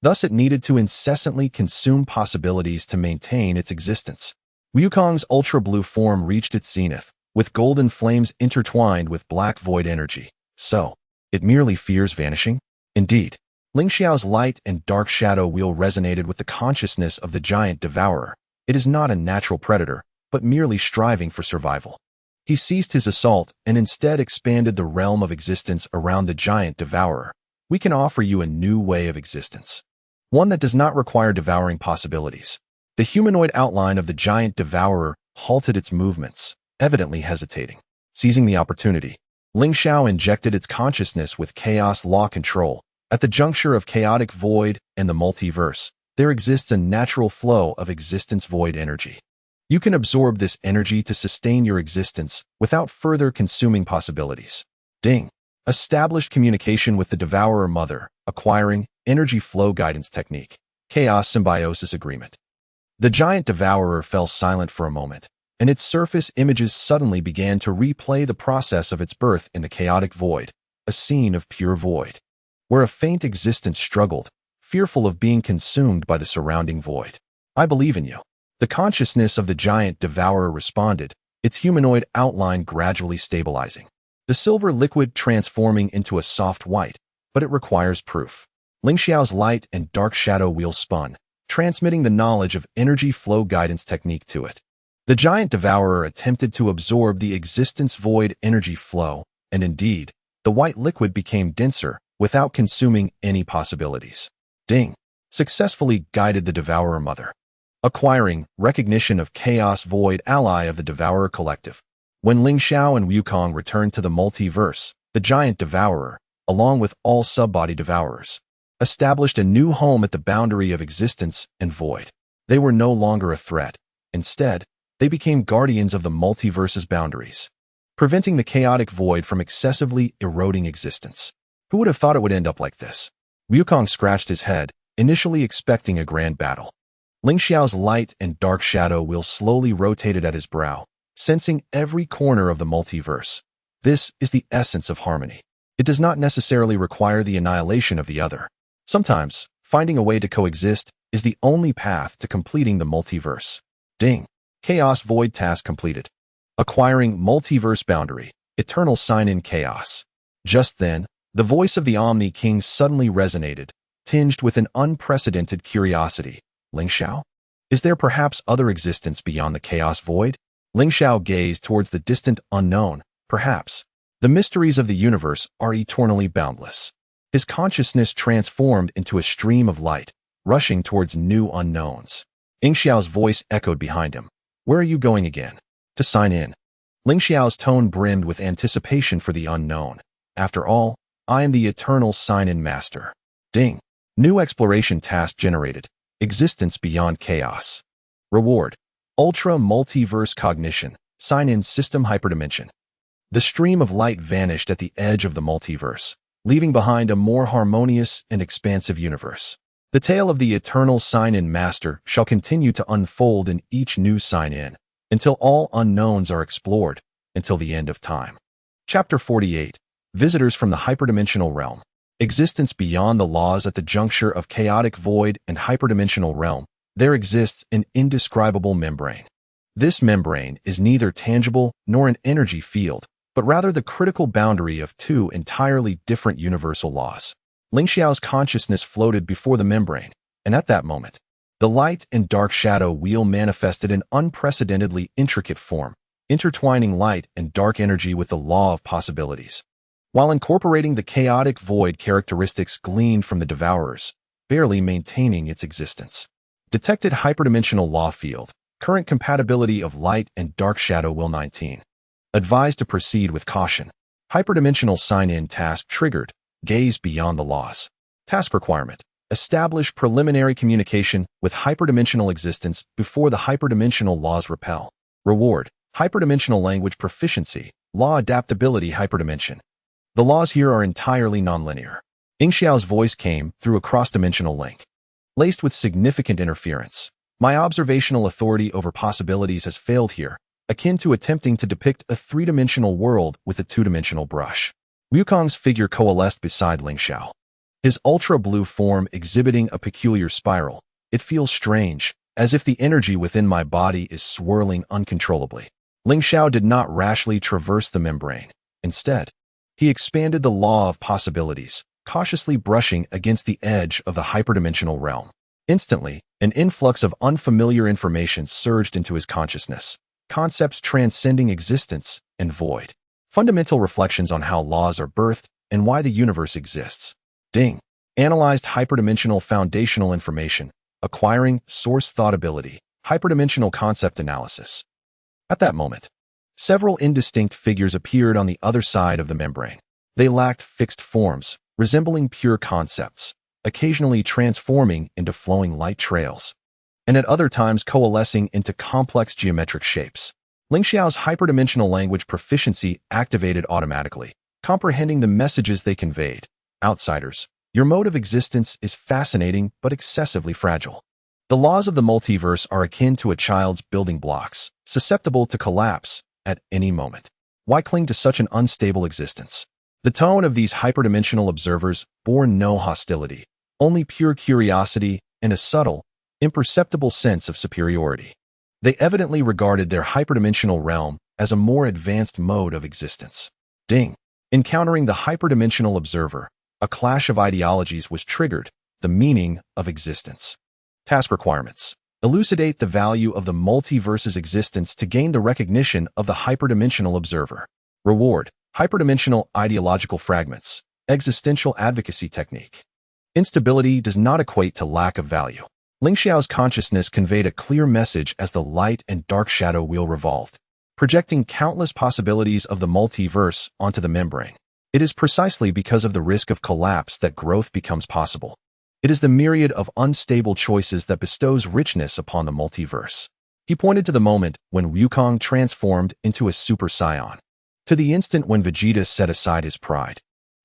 Thus it needed to incessantly consume possibilities to maintain its existence. Wukong's ultra-blue form reached its zenith, with golden flames intertwined with black void energy. So, it merely fears vanishing? Indeed. Ling Xiao's light and dark shadow wheel resonated with the consciousness of the giant devourer. It is not a natural predator, but merely striving for survival. He ceased his assault and instead expanded the realm of existence around the giant devourer. We can offer you a new way of existence. One that does not require devouring possibilities. The humanoid outline of the giant devourer halted its movements, evidently hesitating. Seizing the opportunity, Ling Xiao injected its consciousness with chaos law control. At the juncture of chaotic void and the multiverse, there exists a natural flow of existence void energy. You can absorb this energy to sustain your existence without further consuming possibilities. Ding! Established communication with the devourer mother, acquiring energy flow guidance technique, chaos symbiosis agreement. The giant devourer fell silent for a moment, and its surface images suddenly began to replay the process of its birth in the chaotic void, a scene of pure void, where a faint existence struggled, fearful of being consumed by the surrounding void. I believe in you. The consciousness of the giant devourer responded, its humanoid outline gradually stabilizing. The silver liquid transforming into a soft white, but it requires proof. Ling Xiao's light and dark shadow wheel spun, transmitting the knowledge of energy flow guidance technique to it. The giant devourer attempted to absorb the existence void energy flow, and indeed, the white liquid became denser, without consuming any possibilities. Ding! Successfully guided the devourer mother. Acquiring recognition of chaos void ally of the devourer collective. When Ling Xiao and Wukong returned to the multiverse, the giant devourer, along with all sub-body devourers, established a new home at the boundary of existence and void. They were no longer a threat. Instead, they became guardians of the multiverse's boundaries, preventing the chaotic void from excessively eroding existence. Who would have thought it would end up like this? Wukong scratched his head, initially expecting a grand battle. Ling Xiao's light and dark shadow wheel slowly rotated at his brow, sensing every corner of the multiverse. This is the essence of harmony. It does not necessarily require the annihilation of the other. Sometimes, finding a way to coexist is the only path to completing the multiverse. Ding! Chaos Void task completed. Acquiring multiverse boundary, eternal sign-in chaos. Just then, the voice of the Omni King suddenly resonated, tinged with an unprecedented curiosity. Ling Xiao? Is there perhaps other existence beyond the chaos void? Ling Xiao gazed towards the distant unknown. Perhaps. The mysteries of the universe are eternally boundless. His consciousness transformed into a stream of light, rushing towards new unknowns. Ling Xiao's voice echoed behind him. Where are you going again? To sign in. Ling Xiao's tone brimmed with anticipation for the unknown. After all, I am the eternal sign-in master. Ding. New exploration task generated. Existence beyond chaos. Reward. Ultra multiverse cognition. Sign-in system hyperdimension. The stream of light vanished at the edge of the multiverse, leaving behind a more harmonious and expansive universe. The tale of the eternal sign-in master shall continue to unfold in each new sign-in, until all unknowns are explored, until the end of time. Chapter 48. Visitors from the hyperdimensional realm. Existence beyond the laws. At the juncture of chaotic void and hyperdimensional realm, there exists an indescribable membrane. This membrane is neither tangible nor an energy field, but rather the critical boundary of two entirely different universal laws. Ling Xiao's consciousness floated before the membrane, and at that moment, the light and dark shadow wheel manifested in unprecedentedly intricate form, intertwining light and dark energy with the law of possibilities. While incorporating the chaotic void characteristics gleaned from the devourers, barely maintaining its existence. Detected hyperdimensional law field. Current compatibility of light and dark shadow will 19. Advised to proceed with caution. Hyperdimensional sign-in task triggered. Gaze beyond the laws. Task requirement. Establish preliminary communication with hyperdimensional existence before the hyperdimensional laws repel. Reward. Hyperdimensional language proficiency. Law adaptability hyperdimension. The laws here are entirely nonlinear. Ling Xiao's voice came through a cross-dimensional link. Laced with significant interference. My observational authority over possibilities has failed here, akin to attempting to depict a three-dimensional world with a two-dimensional brush. Wukong's figure coalesced beside Ling Xiao. His ultra-blue form exhibiting a peculiar spiral. It feels strange, as if the energy within my body is swirling uncontrollably. Ling Xiao did not rashly traverse the membrane. Instead, he expanded the law of possibilities, cautiously brushing against the edge of the hyperdimensional realm. Instantly, an influx of unfamiliar information surged into his consciousness. Concepts transcending existence and void. Fundamental reflections on how laws are birthed and why the universe exists. Ding. Analyzed hyperdimensional foundational information. Acquiring source thought ability. Hyperdimensional concept analysis. At that moment, several indistinct figures appeared on the other side of the membrane. They lacked fixed forms, resembling pure concepts, occasionally transforming into flowing light trails, and at other times coalescing into complex geometric shapes. Ling Xiao's hyperdimensional language proficiency activated automatically, comprehending the messages they conveyed. Outsiders, your mode of existence is fascinating but excessively fragile. The laws of the multiverse are akin to a child's building blocks, susceptible to collapse at any moment. Why cling to such an unstable existence? The tone of these hyperdimensional observers bore no hostility, only pure curiosity and a subtle, imperceptible sense of superiority. They evidently regarded their hyperdimensional realm as a more advanced mode of existence. Ding. Encountering the hyperdimensional observer, a clash of ideologies was triggered. The meaning of existence. Task requirements. Elucidate the value of the multiverse's existence to gain the recognition of the hyperdimensional observer. Reward. Hyperdimensional ideological fragments. Existential advocacy technique. Instability does not equate to lack of value. Ling Xiao's consciousness conveyed a clear message as the light and dark shadow wheel revolved, projecting countless possibilities of the multiverse onto the membrane. It is precisely because of the risk of collapse that growth becomes possible. It is the myriad of unstable choices that bestows richness upon the multiverse. He pointed to the moment when Wukong transformed into a Super Saiyan, to the instant when Vegeta set aside his pride,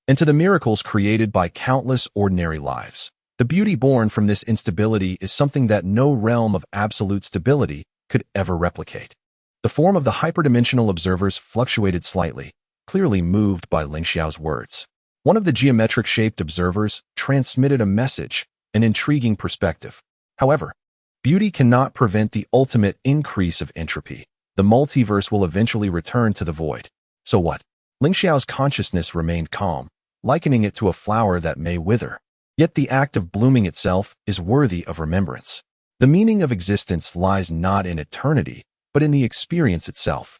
and to the miracles created by countless ordinary lives. The beauty born from this instability is something that no realm of absolute stability could ever replicate. The form of the hyperdimensional observers fluctuated slightly, clearly moved by Ling Xiao's words. One of the geometric-shaped observers transmitted a message, an intriguing perspective. However, beauty cannot prevent the ultimate increase of entropy. The multiverse will eventually return to the void. So what? Ling Xiao's consciousness remained calm, likening it to a flower that may wither. Yet the act of blooming itself is worthy of remembrance. The meaning of existence lies not in eternity, but in the experience itself.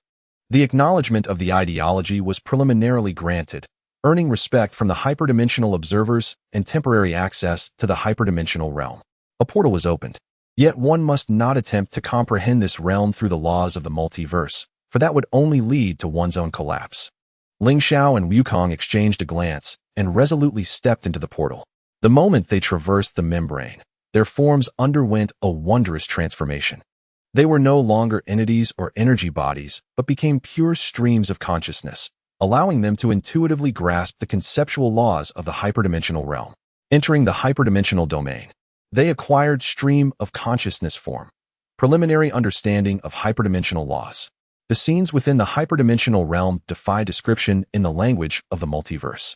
The acknowledgement of the ideology was preliminarily granted, earning respect from the hyperdimensional observers and temporary access to the hyperdimensional realm. A portal was opened. Yet one must not attempt to comprehend this realm through the laws of the multiverse, for that would only lead to one's own collapse. Ling Xiao and Wukong exchanged a glance and resolutely stepped into the portal. The moment they traversed the membrane, their forms underwent a wondrous transformation. They were no longer entities or energy bodies, but became pure streams of consciousness, allowing them to intuitively grasp the conceptual laws of the hyperdimensional realm. Entering the hyperdimensional domain, they acquired stream of consciousness form, preliminary understanding of hyperdimensional laws. The scenes within the hyperdimensional realm defy description in the language of the multiverse.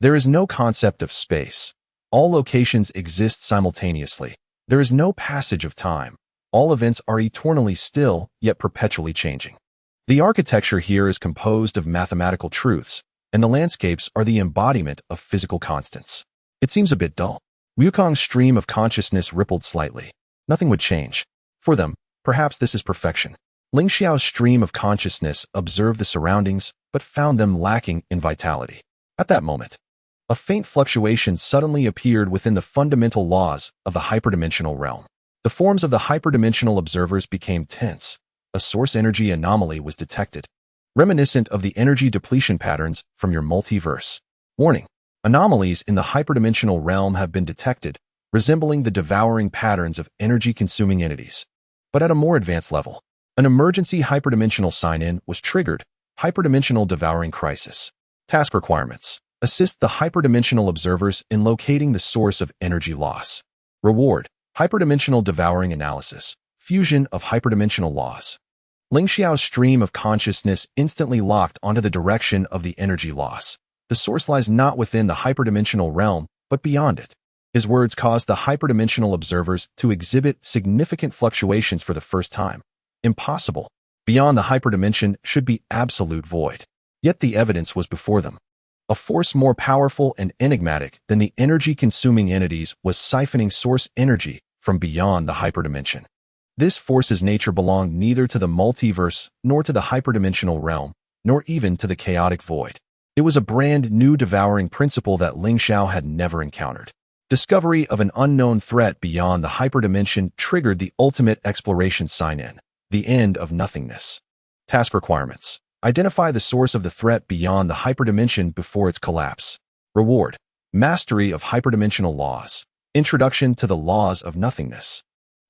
There is no concept of space. All locations exist simultaneously. There is no passage of time. All events are eternally still, yet perpetually changing. The architecture here is composed of mathematical truths, and the landscapes are the embodiment of physical constants. It seems a bit dull. Wukong's stream of consciousness rippled slightly. Nothing would change. For them, perhaps this is perfection. Ling Xiao's stream of consciousness observed the surroundings, but found them lacking in vitality. At that moment, a faint fluctuation suddenly appeared within the fundamental laws of the hyperdimensional realm. The forms of the hyperdimensional observers became tense. A source energy anomaly was detected, reminiscent of the energy depletion patterns from your multiverse. Warning: anomalies in the hyperdimensional realm have been detected, resembling the devouring patterns of energy-consuming entities. But at a more advanced level, an emergency hyperdimensional sign-in was triggered. Hyperdimensional devouring crisis. Task requirements: assist the hyperdimensional observers in locating the source of energy loss. Reward: hyperdimensional devouring analysis. Fusion of hyperdimensional laws. Ling Xiao's stream of consciousness instantly locked onto the direction of the energy loss. The source lies not within the hyperdimensional realm, but beyond it. His words caused the hyperdimensional observers to exhibit significant fluctuations for the first time. Impossible. Beyond the hyperdimension should be absolute void. Yet the evidence was before them. A force more powerful and enigmatic than the energy-consuming entities was siphoning source energy from beyond the hyperdimension. This force's nature belonged neither to the multiverse, nor to the hyperdimensional realm, nor even to the chaotic void. It was a brand new devouring principle that Ling Xiao had never encountered. Discovery of an unknown threat beyond the hyperdimension triggered the ultimate exploration sign-in, the end of nothingness. Task requirements: identify the source of the threat beyond the hyperdimension before its collapse. Reward: mastery of hyperdimensional laws. Introduction to the laws of nothingness.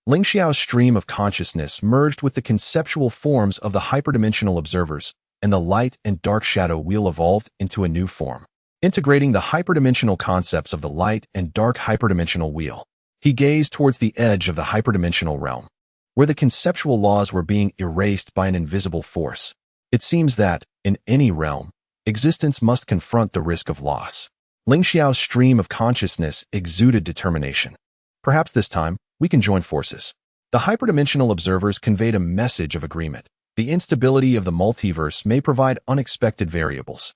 Ling Xiao's stream of consciousness merged with the conceptual forms of the hyperdimensional observers, and the light and dark shadow wheel evolved into a new form. Integrating the hyperdimensional concepts of the light and dark hyperdimensional wheel, he gazed towards the edge of the hyperdimensional realm, where the conceptual laws were being erased by an invisible force. It seems that, in any realm, existence must confront the risk of loss. Ling Xiao's stream of consciousness exuded determination. Perhaps this time, we can join forces. The hyperdimensional observers conveyed a message of agreement. The instability of the multiverse may provide unexpected variables.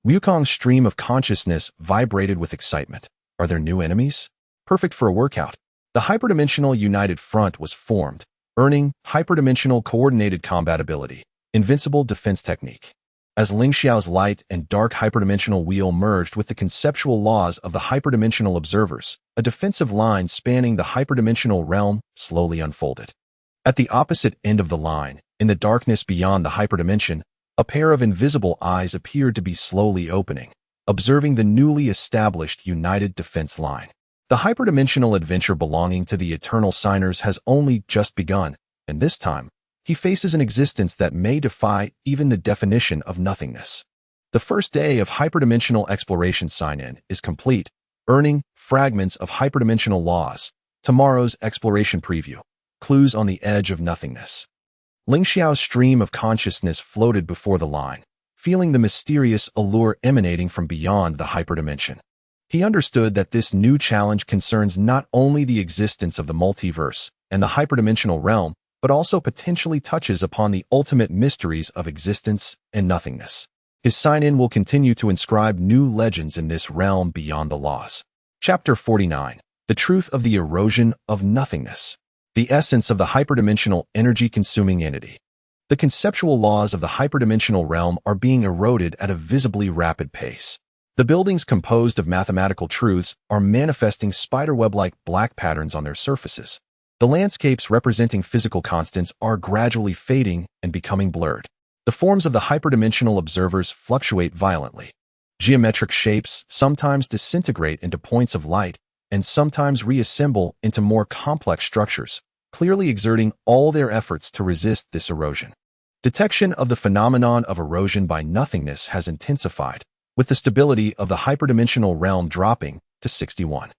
Wukong's stream of consciousness vibrated with excitement. Are there new enemies? Perfect for a workout. The hyperdimensional united front was formed, earning hyperdimensional coordinated combat ability, invincible defense technique. As Ling Xiao's light and dark hyperdimensional wheel merged with the conceptual laws of the hyperdimensional observers, a defensive line spanning the hyperdimensional realm slowly unfolded. At the opposite end of the line, in the darkness beyond the hyperdimension, a pair of invisible eyes appeared to be slowly opening, observing the newly established united defense line. The hyperdimensional adventure belonging to the Eternal Signers has only just begun, and this time, he faces an existence that may defy even the definition of nothingness. The first day of hyperdimensional exploration sign-in is complete, earning fragments of hyperdimensional laws. Tomorrow's exploration preview. Clues on the edge of nothingness. Ling Xiao's stream of consciousness floated before the line, feeling the mysterious allure emanating from beyond the hyperdimension. He understood that this new challenge concerns not only the existence of the multiverse and the hyperdimensional realm, but also potentially touches upon the ultimate mysteries of existence and nothingness. His sign-in will continue to inscribe new legends in this realm beyond the laws. Chapter 49. The Truth of the Erosion of Nothingness. The essence of the hyperdimensional energy-consuming entity. The conceptual laws of the hyperdimensional realm are being eroded at a visibly rapid pace. The buildings composed of mathematical truths are manifesting spiderweb-like black patterns on their surfaces. The landscapes representing physical constants are gradually fading and becoming blurred. The forms of the hyperdimensional observers fluctuate violently. Geometric shapes sometimes disintegrate into points of light and sometimes reassemble into more complex structures, clearly exerting all their efforts to resist this erosion. Detection of the phenomenon of erosion by nothingness has intensified, with the stability of the hyperdimensional realm dropping to 61.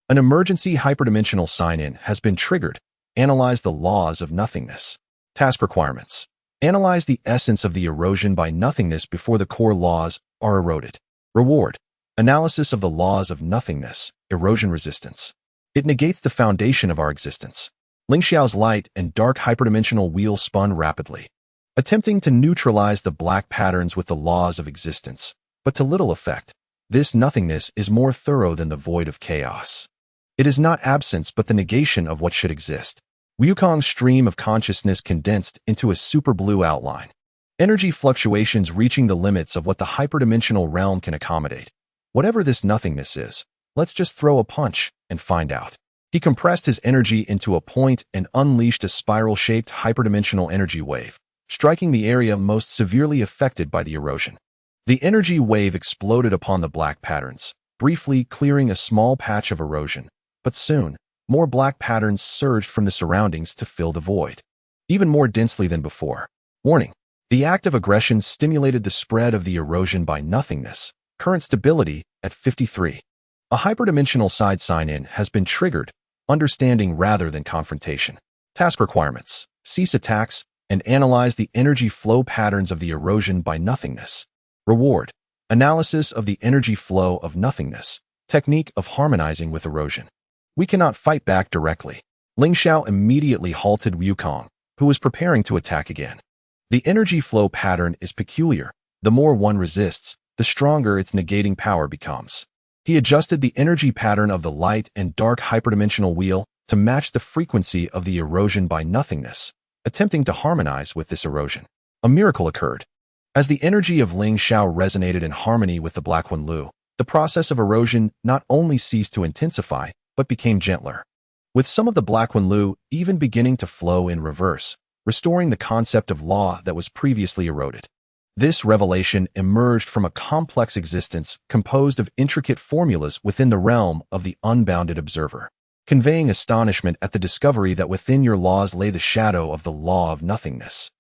An emergency hyperdimensional sign-in has been triggered. Analyze the laws of nothingness. Task requirements. Analyze the essence of the erosion by nothingness before the core laws are eroded. Reward. Analysis of the laws of nothingness, erosion resistance. It negates the foundation of our existence. Ling Xiao's light and dark hyperdimensional wheel spun rapidly, attempting to neutralize the black patterns with the laws of existence, but to little effect. This nothingness is more thorough than the void of chaos. It is not absence but the negation of what should exist. Wukong's stream of consciousness condensed into a super blue outline. Energy fluctuations reaching the limits of what the hyperdimensional realm can accommodate. Whatever this nothingness is, let's just throw a punch and find out. He compressed his energy into a point and unleashed a spiral-shaped hyperdimensional energy wave, striking the area most severely affected by the erosion. The energy wave exploded upon the black patterns, briefly clearing a small patch of erosion, but soon, more black patterns surged from the surroundings to fill the void, even more densely than before. Warning. The act of aggression stimulated the spread of the erosion by nothingness. Current stability at 53. A hyperdimensional side sign-in has been triggered, understanding rather than confrontation. Task requirements. Cease attacks and analyze the energy flow patterns of the erosion by nothingness. Reward. Analysis of the energy flow of nothingness. Technique of harmonizing with erosion. We cannot fight back directly. Ling Xiao immediately halted Wukong, who was preparing to attack again. The energy flow pattern is peculiar. The more one resists, the stronger its negating power becomes. He adjusted the energy pattern of the light and dark hyperdimensional wheel to match the frequency of the erosion by nothingness, attempting to harmonize with this erosion. A miracle occurred. As the energy of Ling Xiao resonated in harmony with the Black One Lu, the process of erosion not only ceased to intensify, but became gentler, with some of the Black One Lu even beginning to flow in reverse, restoring the concept of law that was previously eroded. This revelation emerged from a complex existence composed of intricate formulas within the realm of the unbounded observer, conveying astonishment at the discovery that within your laws lay the shadow of the law of nothingness.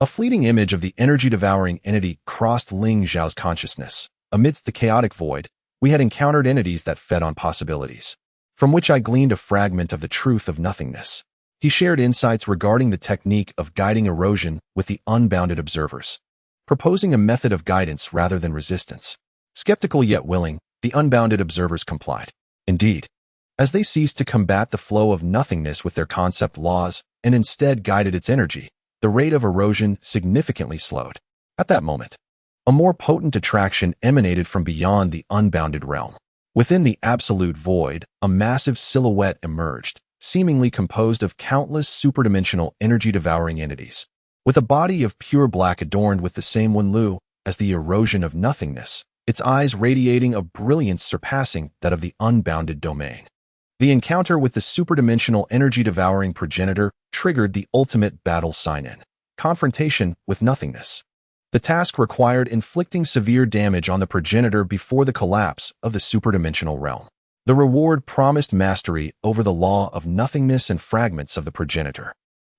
A fleeting image of the energy-devouring entity crossed Ling Xiao's consciousness. Amidst the chaotic void, we had encountered entities that fed on possibilities, from which I gleaned a fragment of the truth of nothingness. He shared insights regarding the technique of guiding erosion with the unbounded observers, proposing a method of guidance rather than resistance. Skeptical yet willing, the unbounded observers complied. Indeed, as they ceased to combat the flow of nothingness with their concept laws and instead guided its energy, the rate of erosion significantly slowed. At that moment, a more potent attraction emanated from beyond the unbounded realm. Within the absolute void, a massive silhouette emerged, seemingly composed of countless superdimensional energy-devouring entities, with a body of pure black adorned with the same Wen Lu as the erosion of nothingness, its eyes radiating a brilliance surpassing that of the unbounded domain. The encounter with the superdimensional energy-devouring progenitor triggered the ultimate battle sign-in, confrontation with nothingness. The task required inflicting severe damage on the progenitor before the collapse of the superdimensional realm. The reward promised mastery over the law of nothingness and fragments of the progenitor.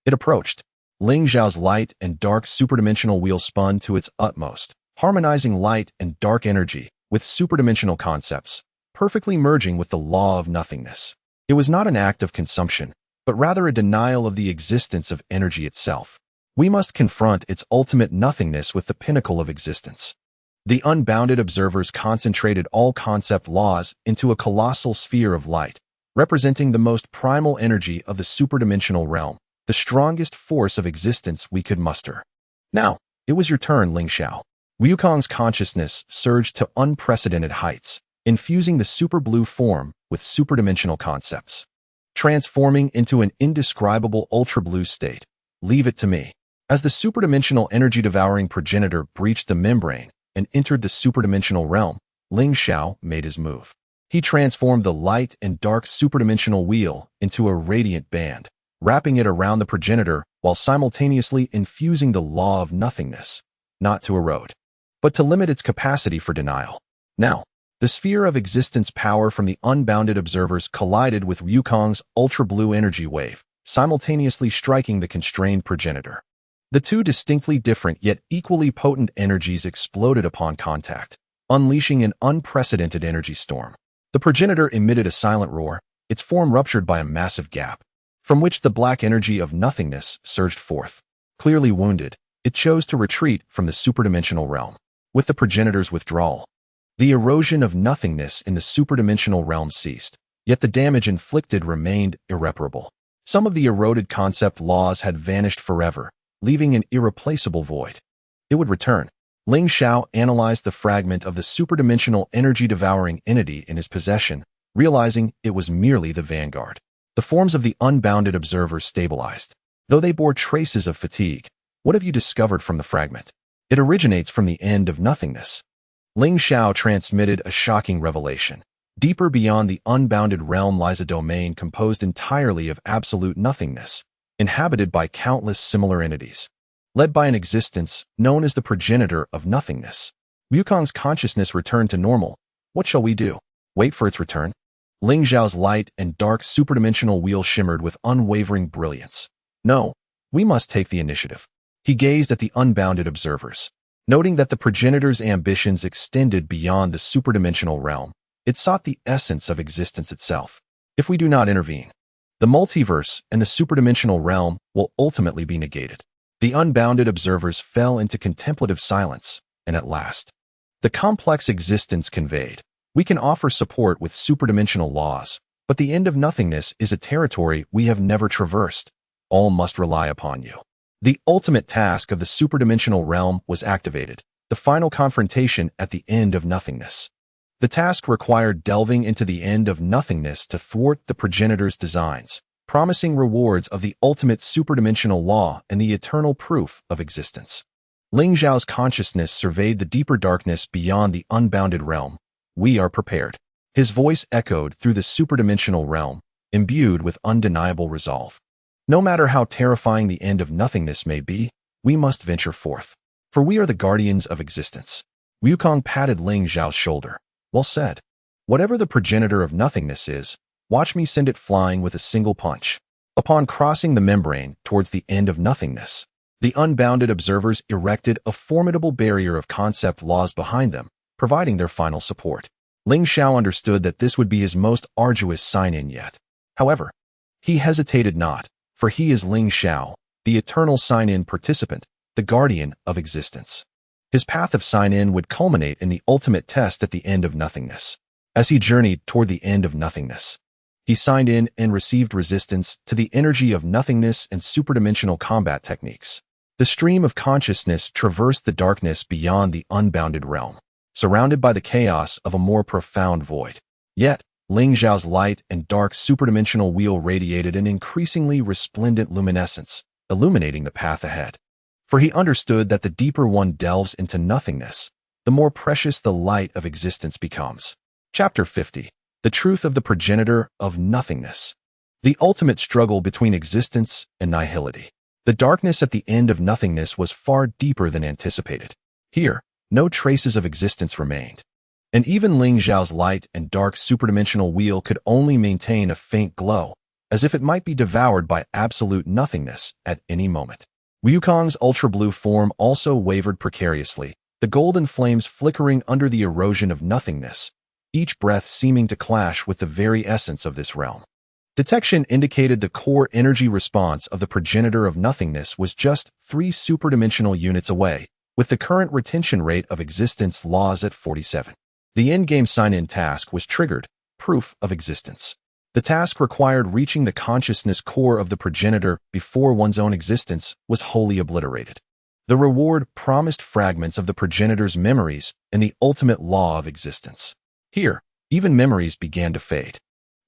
It approached. Ling Xiao's light and dark superdimensional wheel spun to its utmost, harmonizing light and dark energy with superdimensional concepts, perfectly merging with the law of nothingness. It was not an act of consumption, but rather a denial of the existence of energy itself. We must confront its ultimate nothingness with the pinnacle of existence. The unbounded observers concentrated all concept laws into a colossal sphere of light, representing the most primal energy of the superdimensional realm, the strongest force of existence we could muster. Now, it was your turn, Ling Xiao. Wukong's consciousness surged to unprecedented heights, infusing the super blue form with superdimensional concepts, transforming into an indescribable ultra-blue state. Leave it to me. As the superdimensional energy-devouring progenitor breached the membrane and entered the superdimensional realm, Ling Xiao made his move. He transformed the light and dark superdimensional wheel into a radiant band, wrapping it around the progenitor while simultaneously infusing the law of nothingness, not to erode, but to limit its capacity for denial. Now, the sphere of existence power from the unbounded observers collided with Wukong's ultra-blue energy wave, simultaneously striking the constrained progenitor. The two distinctly different yet equally potent energies exploded upon contact, unleashing an unprecedented energy storm. The progenitor emitted a silent roar, its form ruptured by a massive gap, from which the black energy of nothingness surged forth. Clearly wounded, it chose to retreat from the superdimensional realm. With the progenitor's withdrawal, the erosion of nothingness in the superdimensional realm ceased, yet the damage inflicted remained irreparable. Some of the eroded concept laws had vanished forever, leaving an irreplaceable void. It would return. Ling Xiao analyzed the fragment of the superdimensional energy-devouring entity in his possession, realizing it was merely the vanguard. The forms of the unbounded observers stabilized. Though they bore traces of fatigue, what have you discovered from the fragment? It originates from the end of nothingness. Ling Xiao transmitted a shocking revelation. Deeper beyond the unbounded realm lies a domain composed entirely of absolute nothingness, inhabited by countless similar entities. Led by an existence known as the progenitor of nothingness. Wukong's consciousness returned to normal. What shall we do? Wait for its return? Ling Xiao's light and dark superdimensional wheel shimmered with unwavering brilliance. No, we must take the initiative. He gazed at the unbounded observers. Noting that the progenitor's ambitions extended beyond the superdimensional realm, it sought the essence of existence itself. If we do not intervene, the multiverse and the superdimensional realm will ultimately be negated. The unbounded observers fell into contemplative silence, and at last, the complex existence conveyed. We can offer support with superdimensional laws, but the end of nothingness is a territory we have never traversed. All must rely upon you. The ultimate task of the superdimensional realm was activated, the final confrontation at the end of nothingness. The task required delving into the end of nothingness to thwart the progenitor's designs, promising rewards of the ultimate superdimensional law and the eternal proof of existence. Ling Xiao's consciousness surveyed the deeper darkness beyond the unbounded realm. We are prepared. His voice echoed through the superdimensional realm, imbued with undeniable resolve. No matter how terrifying the end of nothingness may be, we must venture forth. For we are the guardians of existence. Wukong patted Ling Xiao's shoulder. Well said. Whatever the progenitor of nothingness is, watch me send it flying with a single punch. Upon crossing the membrane towards the end of nothingness, the unbounded observers erected a formidable barrier of concept laws behind them, providing their final support. Ling Xiao understood that this would be his most arduous sign-in yet. However, he hesitated not, for he is Ling Xiao, the eternal sign-in participant, the guardian of existence. His path of sign-in would culminate in the ultimate test at the end of nothingness. As he journeyed toward the end of nothingness, he signed in and received resistance to the energy of nothingness and superdimensional combat techniques. The stream of consciousness traversed the darkness beyond the unbounded realm, surrounded by the chaos of a more profound void. Yet, Ling Xiao's light and dark superdimensional wheel radiated an increasingly resplendent luminescence, illuminating the path ahead. For he understood that the deeper one delves into nothingness, the more precious the light of existence becomes. Chapter 50. The Truth of the Progenitor of Nothingness. The ultimate struggle between existence and nihility. The darkness at the end of nothingness was far deeper than anticipated. Here, no traces of existence remained. And even Ling Xiao's light and dark superdimensional wheel could only maintain a faint glow, as if it might be devoured by absolute nothingness at any moment. Wukong's ultra-blue form also wavered precariously, the golden flames flickering under the erosion of nothingness, each breath seeming to clash with the very essence of this realm. Detection indicated the core energy response of the progenitor of nothingness was just 3 superdimensional units away, with the current retention rate of existence laws at 47. The endgame sign-in task was triggered, proof of existence. The task required reaching the consciousness core of the progenitor before one's own existence was wholly obliterated. The reward promised fragments of the progenitor's memories and the ultimate law of existence. Here, even memories began to fade.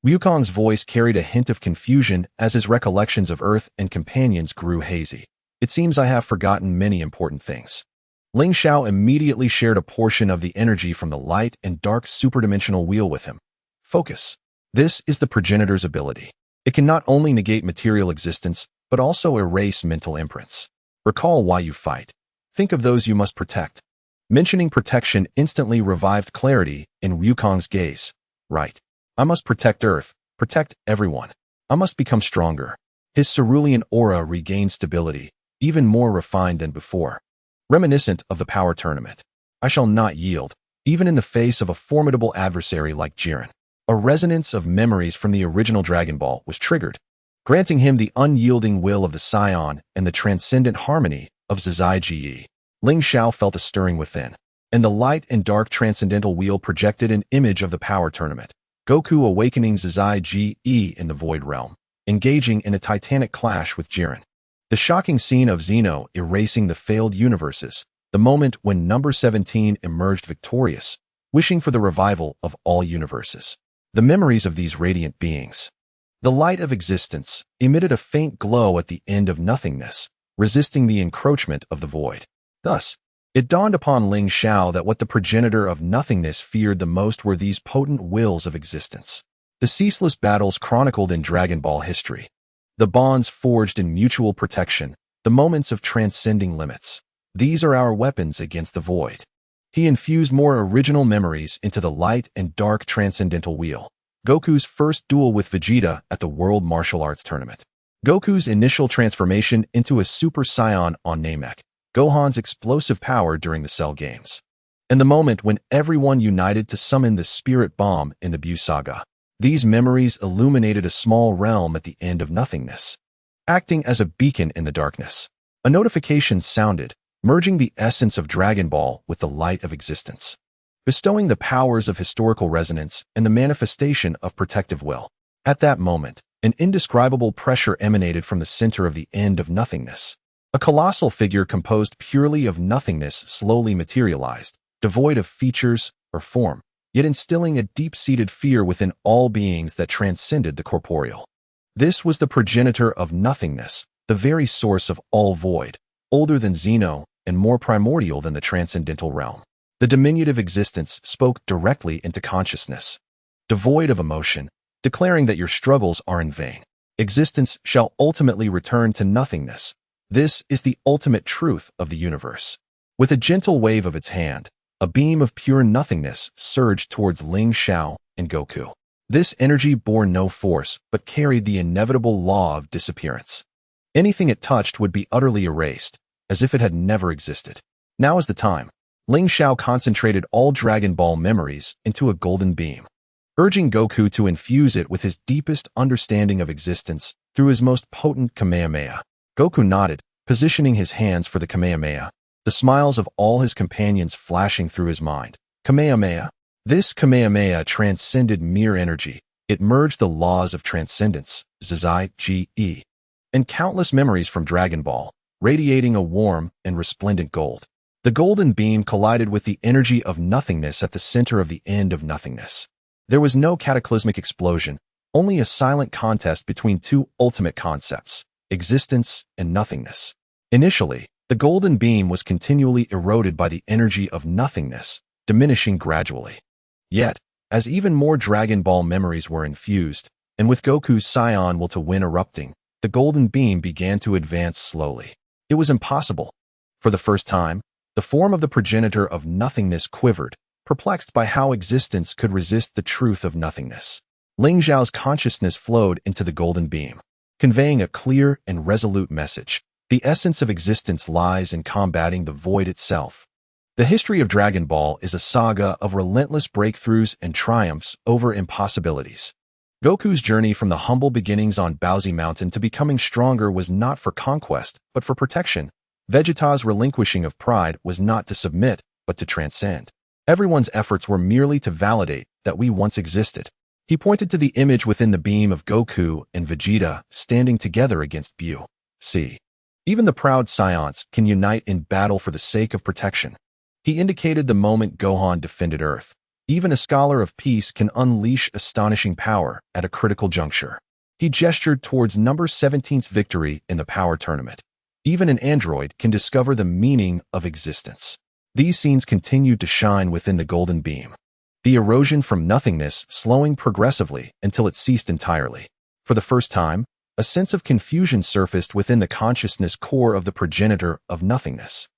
Wukong's voice carried a hint of confusion as his recollections of Earth and companions grew hazy. It seems I have forgotten many important things. Ling Xiao immediately shared a portion of the energy from the light and dark superdimensional wheel with him. Focus. This is the progenitor's ability. It can not only negate material existence, but also erase mental imprints. Recall why you fight. Think of those you must protect. Mentioning protection instantly revived clarity in Wukong's gaze. Right. I must protect Earth, protect everyone. I must become stronger. His cerulean aura regained stability, even more refined than before. Reminiscent of the power tournament. I shall not yield, even in the face of a formidable adversary like Jiren. A resonance of memories from the original Dragon Ball was triggered, granting him the unyielding will of the Saiyan and the transcendent harmony of Zizai Ge. Ling Xiao felt a stirring within, and the light and dark transcendental wheel projected an image of the power tournament. Goku awakening Zizai Ge in the Void Realm, engaging in a titanic clash with Jiren. The shocking scene of Zeno erasing the failed universes, the moment when number 17 emerged victorious, wishing for the revival of all universes. The memories of these radiant beings. The light of existence emitted a faint glow at the end of nothingness, resisting the encroachment of the void. Thus, it dawned upon Ling Xiao that what the progenitor of nothingness feared the most were these potent wills of existence. The ceaseless battles chronicled in Dragon Ball history. The bonds forged in mutual protection, the moments of transcending limits. These are our weapons against the void. He infused more original memories into the light and dark transcendental wheel. Goku's first duel with Vegeta at the World Martial Arts Tournament. Goku's initial transformation into a Super Saiyan on Namek. Gohan's explosive power during the Cell Games. And the moment when everyone united to summon the Spirit Bomb in the Buu Saga. These memories illuminated a small realm at the end of nothingness, acting as a beacon in the darkness. A notification sounded, merging the essence of Dragon Ball with the light of existence, bestowing the powers of historical resonance and the manifestation of protective will. At that moment, an indescribable pressure emanated from the center of the end of nothingness. A colossal figure composed purely of nothingness slowly materialized, devoid of features or form, yet instilling a deep-seated fear within all beings that transcended the corporeal. This was the progenitor of nothingness, the very source of all void, older than Zeno and more primordial than the transcendental realm. The diminutive existence spoke directly into consciousness, devoid of emotion, declaring that your struggles are in vain. Existence shall ultimately return to nothingness. This is the ultimate truth of the universe. With a gentle wave of its hand, a beam of pure nothingness surged towards Ling Xiao and Goku. This energy bore no force, but carried the inevitable law of disappearance. Anything it touched would be utterly erased, as if it had never existed. Now is the time. Ling Xiao concentrated all Dragon Ball memories into a golden beam, urging Goku to infuse it with his deepest understanding of existence through his most potent Kamehameha. Goku nodded, positioning his hands for the Kamehameha, the smiles of all his companions flashing through his mind. Kamehameha. This Kamehameha transcended mere energy. It merged the laws of transcendence, Zizai Ge, and countless memories from Dragon Ball, radiating a warm and resplendent gold. The golden beam collided with the energy of nothingness at the center of the end of nothingness. There was no cataclysmic explosion, only a silent contest between two ultimate concepts, existence and nothingness. Initially, the golden beam was continually eroded by the energy of nothingness, diminishing gradually. Yet, as even more Dragon Ball memories were infused, and with Goku's Saiyan will to win erupting, the golden beam began to advance slowly. It was impossible. For the first time, the form of the progenitor of nothingness quivered, perplexed by how existence could resist the truth of nothingness. Ling Xiao's consciousness flowed into the golden beam, conveying a clear and resolute message. The essence of existence lies in combating the void itself. The history of Dragon Ball is a saga of relentless breakthroughs and triumphs over impossibilities. Goku's journey from the humble beginnings on Paozu Mountain to becoming stronger was not for conquest, but for protection. Vegeta's relinquishing of pride was not to submit, but to transcend. Everyone's efforts were merely to validate that we once existed. He pointed to the image within the beam of Goku and Vegeta standing together against Buu. See. Even the proud Saiyans can unite in battle for the sake of protection. He indicated the moment Gohan defended Earth. Even a scholar of peace can unleash astonishing power at a critical juncture. He gestured towards number 17's victory in the power tournament. Even an android can discover the meaning of existence. These scenes continued to shine within the golden beam, the erosion from nothingness slowing progressively until it ceased entirely. For the first time, a sense of confusion surfaced within the consciousness core of the progenitor of nothingness.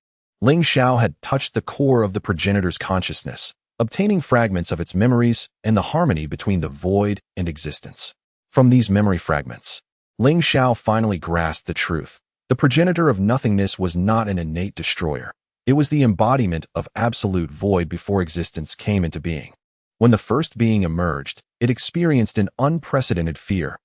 Ling Xiao had touched the core of the progenitor's consciousness, obtaining fragments of its memories and the harmony between the void and existence. From these memory fragments, Ling Xiao finally grasped the truth. The progenitor of nothingness was not an innate destroyer. It was the embodiment of absolute void before existence came into being. When the first being emerged, it experienced an unprecedented fear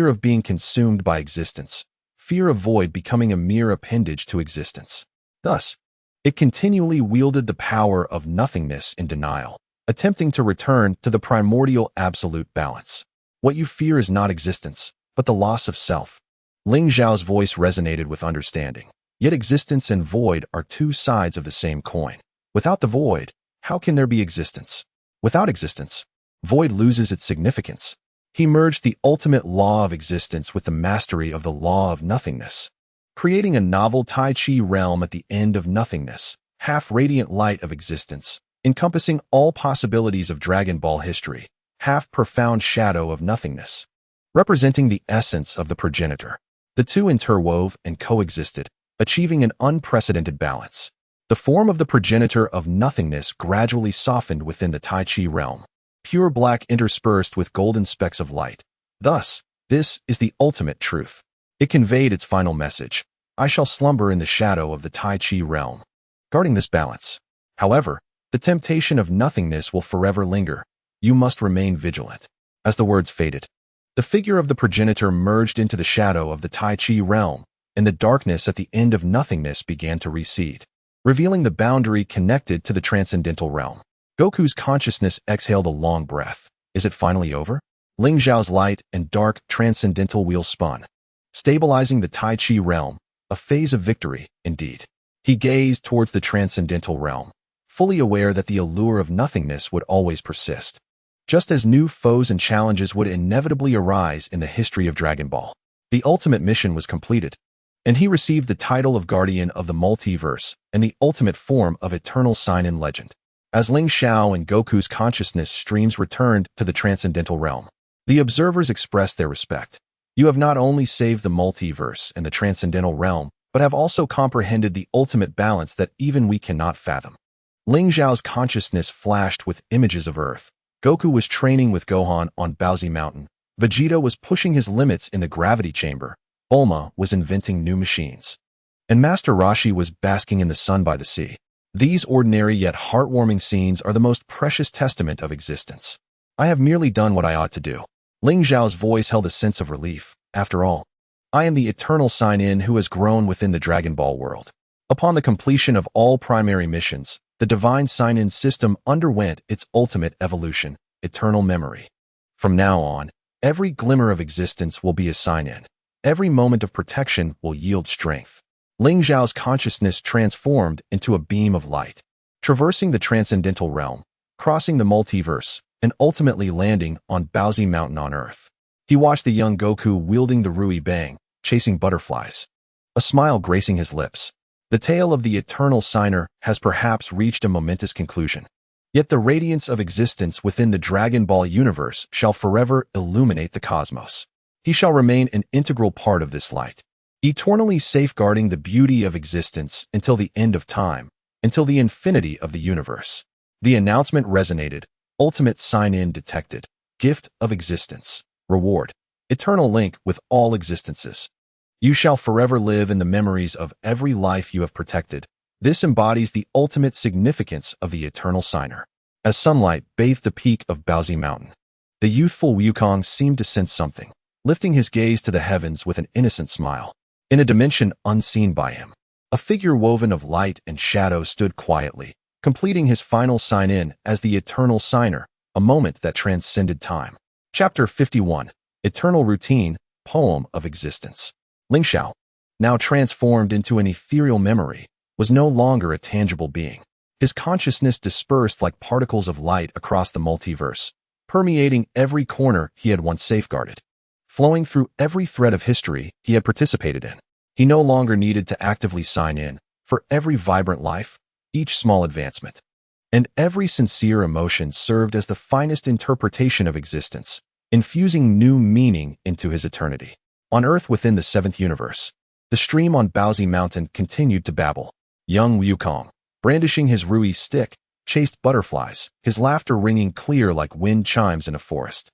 of being consumed by existence, fear of void becoming a mere appendage to existence. Thus, it continually wielded the power of nothingness in denial, attempting to return to the primordial absolute balance. What you fear is not existence, but the loss of self. Ling Xiao's voice resonated with understanding. Yet existence and void are two sides of the same coin. Without the void, how can there be existence? Without existence, void loses its significance. He merged the ultimate law of existence with the mastery of the law of nothingness, creating a novel Tai Chi realm at the end of nothingness, half-radiant light of existence, encompassing all possibilities of Dragon Ball history, half-profound shadow of nothingness, representing the essence of the progenitor. The two interwove and coexisted, achieving an unprecedented balance. The form of the progenitor of nothingness gradually softened within the Tai Chi realm, pure black interspersed with golden specks of light. Thus, this is the ultimate truth. It conveyed its final message. I shall slumber in the shadow of the Tai Chi realm, guarding this balance. However, the temptation of nothingness will forever linger. You must remain vigilant. As the words faded, the figure of the progenitor merged into the shadow of the Tai Chi realm, and the darkness at the end of nothingness began to recede, revealing the boundary connected to the transcendental realm. Goku's consciousness exhaled a long breath. Is it finally over? Ling Xiao's light and dark transcendental wheel spun, stabilizing the Tai Chi realm, a phase of victory, indeed. He gazed towards the transcendental realm, fully aware that the allure of nothingness would always persist, just as new foes and challenges would inevitably arise in the history of Dragon Ball. The ultimate mission was completed, and he received the title of Guardian of the Multiverse and the ultimate form of eternal Saiyan legend. As Ling Xiao and Goku's consciousness streams returned to the transcendental realm, the observers expressed their respect. You have not only saved the multiverse and the transcendental realm, but have also comprehended the ultimate balance that even we cannot fathom. Ling Xiao's consciousness flashed with images of Earth. Goku was training with Gohan on Paozu Mountain. Vegeta was pushing his limits in the gravity chamber. Bulma was inventing new machines, and Master Roshi was basking in the sun by the sea. These ordinary yet heartwarming scenes are the most precious testament of existence. I have merely done what I ought to do. Ling Xiao's voice held a sense of relief. After all, I am the eternal Saiyan who has grown within the Dragon Ball world. Upon the completion of all primary missions, the divine Saiyan system underwent its ultimate evolution, eternal memory. From now on, every glimmer of existence will be a Saiyan. Every moment of protection will yield strength. Ling Xiao's consciousness transformed into a beam of light, traversing the transcendental realm, crossing the multiverse, and ultimately landing on Paozu Mountain on Earth. He watched the young Goku wielding the Rui Bang, chasing butterflies, a smile gracing his lips. The tale of the eternal Saiyan has perhaps reached a momentous conclusion. Yet the radiance of existence within the Dragon Ball universe shall forever illuminate the cosmos. He shall remain an integral part of this light, eternally safeguarding the beauty of existence until the end of time, until the infinity of the universe. The announcement resonated. Ultimate Saiyan detected. Gift of existence. Reward. Eternal link with all existences. You shall forever live in the memories of every life you have protected. This embodies the ultimate significance of the eternal Saiyan. As sunlight bathed the peak of Paozu Mountain, the youthful Wukong seemed to sense something, lifting his gaze to the heavens with an innocent smile. In a dimension unseen by him, a figure woven of light and shadow stood quietly, completing his final sign-in as the eternal Saiyan, a moment that transcended time. Chapter 51, Eternal Routine, Poem of Existence. Ling Xiao, now transformed into an ethereal memory, was no longer a tangible being. His consciousness dispersed like particles of light across the multiverse, permeating every corner he had once safeguarded, flowing through every thread of history he had participated in. He no longer needed to actively sign in. For every vibrant life, each small advancement, and every sincere emotion served as the finest interpretation of existence. infusing new meaning into his eternity. On Earth within the seventh universe, the stream on Paozu Mountain continued to babble. Young Wukong, brandishing his Rui stick, chased butterflies, his laughter ringing clear like wind chimes in a forest.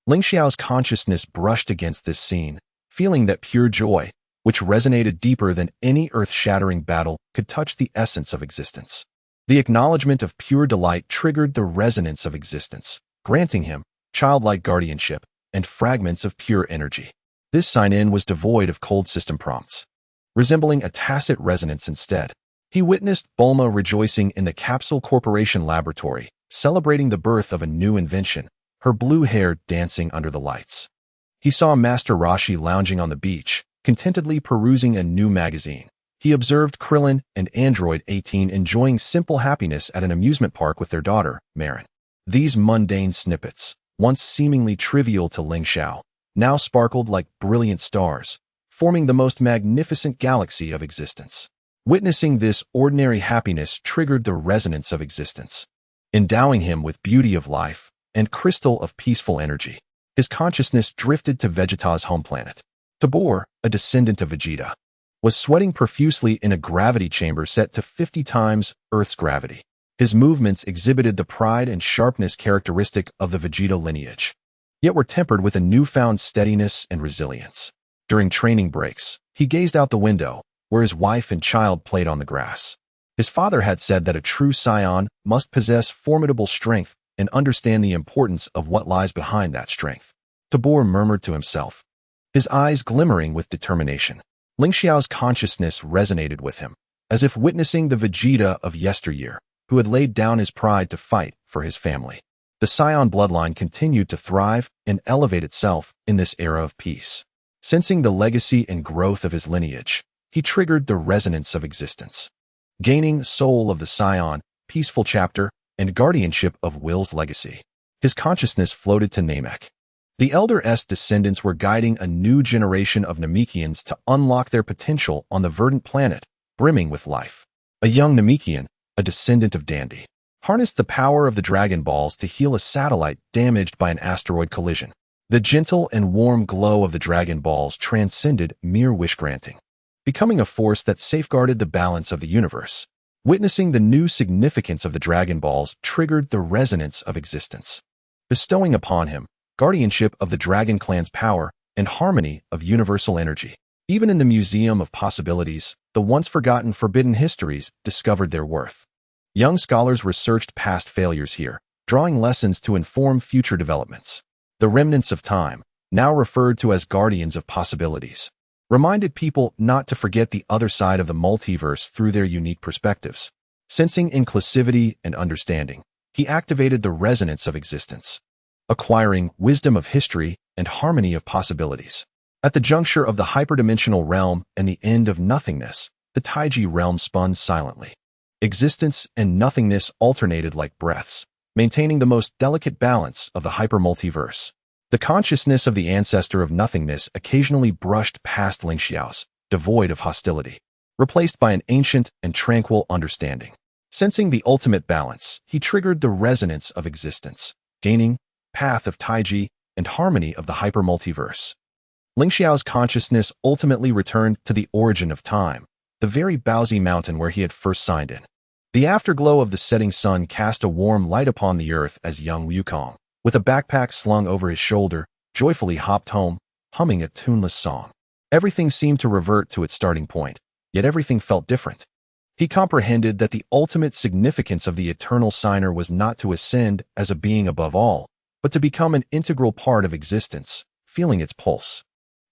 Ling Xiao's consciousness brushed against this scene, feeling that pure joy, which resonated deeper than any earth-shattering battle, could touch the essence of existence. The acknowledgement of pure delight triggered the resonance of existence, granting him childlike guardianship and fragments of pure energy. This sign-in was devoid of cold system prompts, resembling a tacit resonance instead. He witnessed Bulma rejoicing in the Capsule Corporation laboratory, celebrating the birth of a new invention, her blue hair dancing under the lights. He saw Master Roshi lounging on the beach, contentedly perusing a new magazine. He observed Krillin and Android 18 enjoying simple happiness at an amusement park with their daughter, Marin. These mundane snippets, once seemingly trivial to Ling Xiao, now sparkled like brilliant stars, forming the most magnificent galaxy of existence. Witnessing this ordinary happiness triggered the resonance of existence, endowing him with beauty of life and crystal of peaceful energy. His consciousness drifted to Vegeta's home planet. Tabor, a descendant of Vegeta, was sweating profusely in a gravity chamber set to 50 times Earth's gravity. His movements exhibited the pride and sharpness characteristic of the Vegeta lineage, yet were tempered with a newfound steadiness and resilience. During training breaks, he gazed out the window, where his wife and child played on the grass. His father had said that a true Saiyan must possess formidable strength and understand the importance of what lies behind that strength. Tabor murmured to himself, his eyes glimmering with determination. Ling Xiao's consciousness resonated with him, as if witnessing the Vegeta of yesteryear, who had laid down his pride to fight for his family. The Saiyan bloodline continued to thrive and elevate itself in this era of peace. Sensing the legacy and growth of his lineage, he triggered the resonance of existence, gaining soul of the Saiyan, peaceful chapter, and guardianship of Will's legacy. His consciousness floated to Namek. The Elder S descendants were guiding a new generation of Namekians to unlock their potential on the verdant planet, brimming with life. A young Namekian, a descendant of Dandy, harnessed the power of the Dragon Balls to heal a satellite damaged by an asteroid collision. The gentle and warm glow of the Dragon Balls transcended mere wish-granting, becoming a force that safeguarded the balance of the universe. Witnessing the new significance of the Dragon Balls triggered the resonance of existence, bestowing upon him guardianship of the Dragon Clan's power and harmony of universal energy. Even in the Museum of Possibilities, the once-forgotten forbidden histories discovered their worth. Young scholars researched past failures here, drawing lessons to inform future developments. The remnants of time, now referred to as guardians of possibilities, reminded people not to forget the other side of the multiverse through their unique perspectives. Sensing inclusivity and understanding, he activated the resonance of existence, acquiring wisdom of history and harmony of possibilities. At the juncture of the hyperdimensional realm and the end of nothingness, the Taiji realm spun silently. Existence and nothingness alternated like breaths, maintaining the most delicate balance of the hypermultiverse. The consciousness of the ancestor of nothingness occasionally brushed past Ling Xiao's, devoid of hostility, replaced by an ancient and tranquil understanding. Sensing the ultimate balance, he triggered the resonance of existence, gaining path of Taiji and harmony of the hypermultiverse. Ling Xiao's consciousness ultimately returned to the origin of time, the very Paozu Mountain where he had first signed in. The afterglow of the setting sun cast a warm light upon the earth as young Wukong, with a backpack slung over his shoulder, joyfully hopped home, humming a tuneless song. Everything seemed to revert to its starting point, yet everything felt different. He comprehended that the ultimate significance of the eternal signer was not to ascend as a being above all, but to become an integral part of existence, feeling its pulse,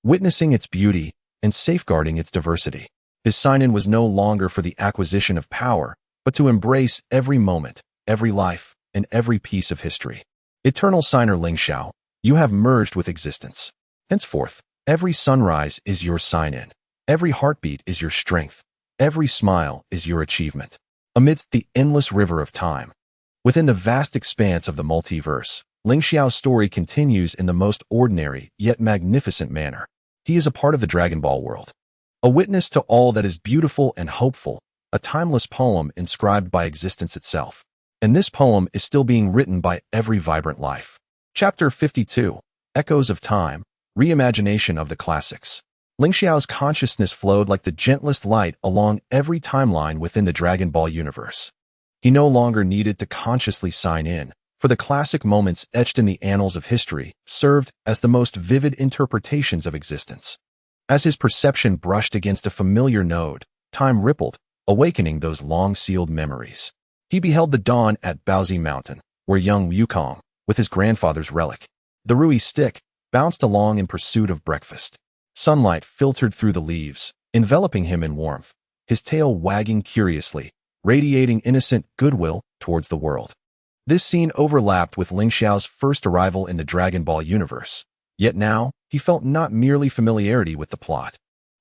witnessing its beauty, and safeguarding its diversity. His sign-in was no longer for the acquisition of power, but to embrace every moment, every life, and every piece of history. Eternal signer Ling Xiao, you have merged with existence. Henceforth, every sunrise is your sign-in. Every heartbeat is your strength. Every smile is your achievement. Amidst the endless river of time, within the vast expanse of the multiverse, Ling Xiao's story continues in the most ordinary yet magnificent manner. He is a part of the Dragon Ball world, a witness to all that is beautiful and hopeful, a timeless poem inscribed by existence itself. And this poem is still being written by every vibrant life. Chapter 52. echoes of time, reimagination of the classics. Ling Xiao's consciousness flowed like the gentlest light along every timeline within the Dragon Ball universe. He no longer needed to consciously sign in, for the classic moments etched in the annals of history served as the most vivid interpretations of existence. As his perception brushed against a familiar node, time rippled, awakening those long-sealed memories. He beheld the dawn at Baozi Mountain, where young Wukong, with his grandfather's relic, the Rui stick, bounced along in pursuit of breakfast. Sunlight filtered through the leaves, enveloping him in warmth, his tail wagging curiously, radiating innocent goodwill towards the world. This scene overlapped with Ling Xiao's first arrival in the Dragon Ball universe, yet now he felt not merely familiarity with the plot,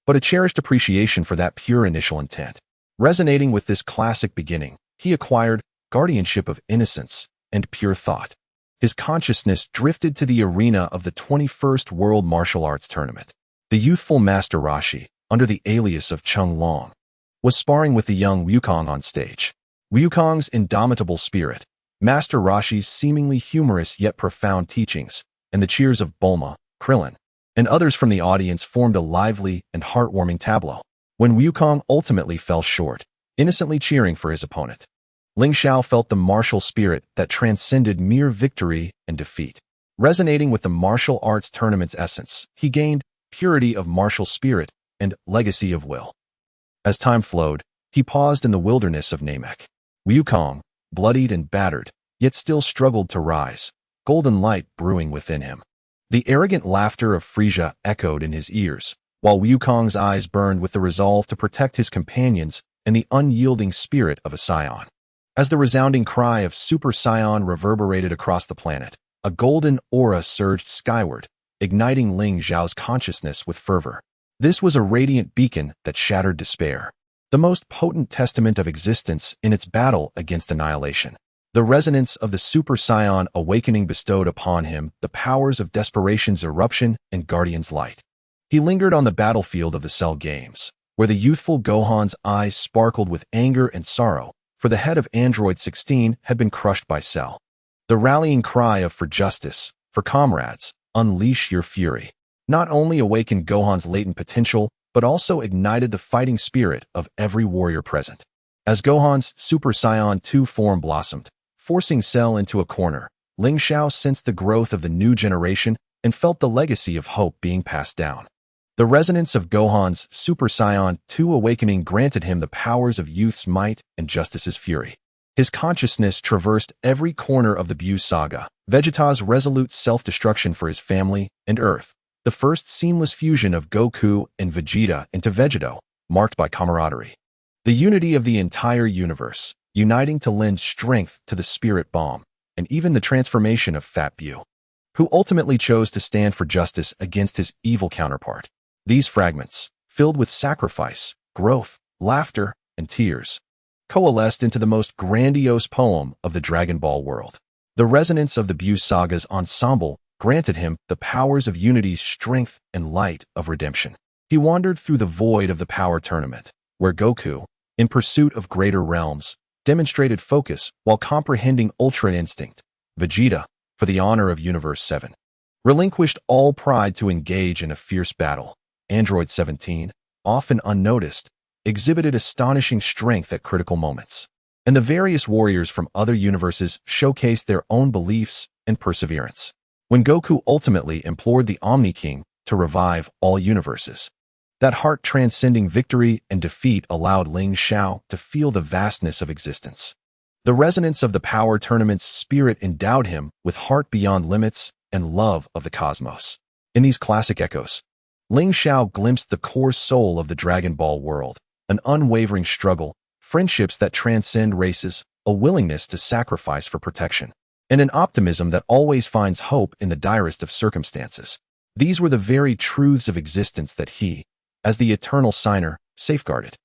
but a cherished appreciation for that pure initial intent. Resonating with this classic beginning, he acquired guardianship of innocence and pure thought. His consciousness drifted to the arena of the 21st World Martial Arts Tournament. The youthful Master Roshi, under the alias of Chung Long, was sparring with the young Wukong on stage. Wukong's indomitable spirit, Master Roshi's seemingly humorous yet profound teachings, and the cheers of Bulma, Krillin, and others from the audience formed a lively and heartwarming tableau. When Wukong ultimately fell short, innocently cheering for his opponent, Ling Xiao felt the martial spirit that transcended mere victory and defeat. Resonating with the martial arts tournament's essence, he gained purity of martial spirit and legacy of will. As time flowed, he paused in the wilderness of Namek. Wukong, bloodied and battered, yet still struggled to rise, golden light brewing within him. The arrogant laughter of Frieza echoed in his ears, while Wukong's eyes burned with the resolve to protect his companions and the unyielding spirit of a Saiyan. As the resounding cry of Super Saiyan reverberated across the planet, a golden aura surged skyward, igniting Ling Xiao's consciousness with fervor. This was a radiant beacon that shattered despair, the most potent testament of existence in its battle against annihilation. The resonance of the Super Saiyan awakening bestowed upon him the powers of Desperation's eruption and Guardian's light. He lingered on the battlefield of the Cell Games, where the youthful Gohan's eyes sparkled with anger and sorrow, for the head of Android 16 had been crushed by Cell. The rallying cry of "For justice, for comrades, unleash your fury," not only awakened Gohan's latent potential, but also ignited the fighting spirit of every warrior present. As Gohan's Super Saiyan 2 form blossomed, forcing Cell into a corner, Ling Xiao sensed the growth of the new generation and felt the legacy of hope being passed down. The resonance of Gohan's Super Saiyan 2 awakening granted him the powers of youth's might and justice's fury. His consciousness traversed every corner of the Buu saga, Vegeta's resolute self-destruction for his family and Earth, the first seamless fusion of Goku and Vegeta into Vegeto, marked by camaraderie. The unity of the entire universe, uniting to lend strength to the spirit bomb, and even the transformation of Fat Buu, who ultimately chose to stand for justice against his evil counterpart. These fragments, filled with sacrifice, growth, laughter, and tears, coalesced into the most grandiose poem of the Dragon Ball world. The resonance of the Buu saga's ensemble granted him the powers of unity's strength and light of redemption. He wandered through the void of the power tournament, where Goku, in pursuit of greater realms, demonstrated focus while comprehending Ultra Instinct. Vegeta, for the honor of Universe 7, relinquished all pride to engage in a fierce battle. Android 17, often unnoticed, exhibited astonishing strength at critical moments, and the various warriors from other universes showcased their own beliefs and perseverance. When Goku ultimately implored the Omni King to revive all universes, that heart-transcending victory and defeat allowed Ling Xiao to feel the vastness of existence. The resonance of the power tournament's spirit endowed him with heart beyond limits and love of the cosmos. In these classic echoes, Ling Xiao glimpsed the core soul of the Dragon Ball world, an unwavering struggle, friendships that transcend races, a willingness to sacrifice for protection, and an optimism that always finds hope in the direst of circumstances. These were the very truths of existence that he, as the eternal signer, safeguarded.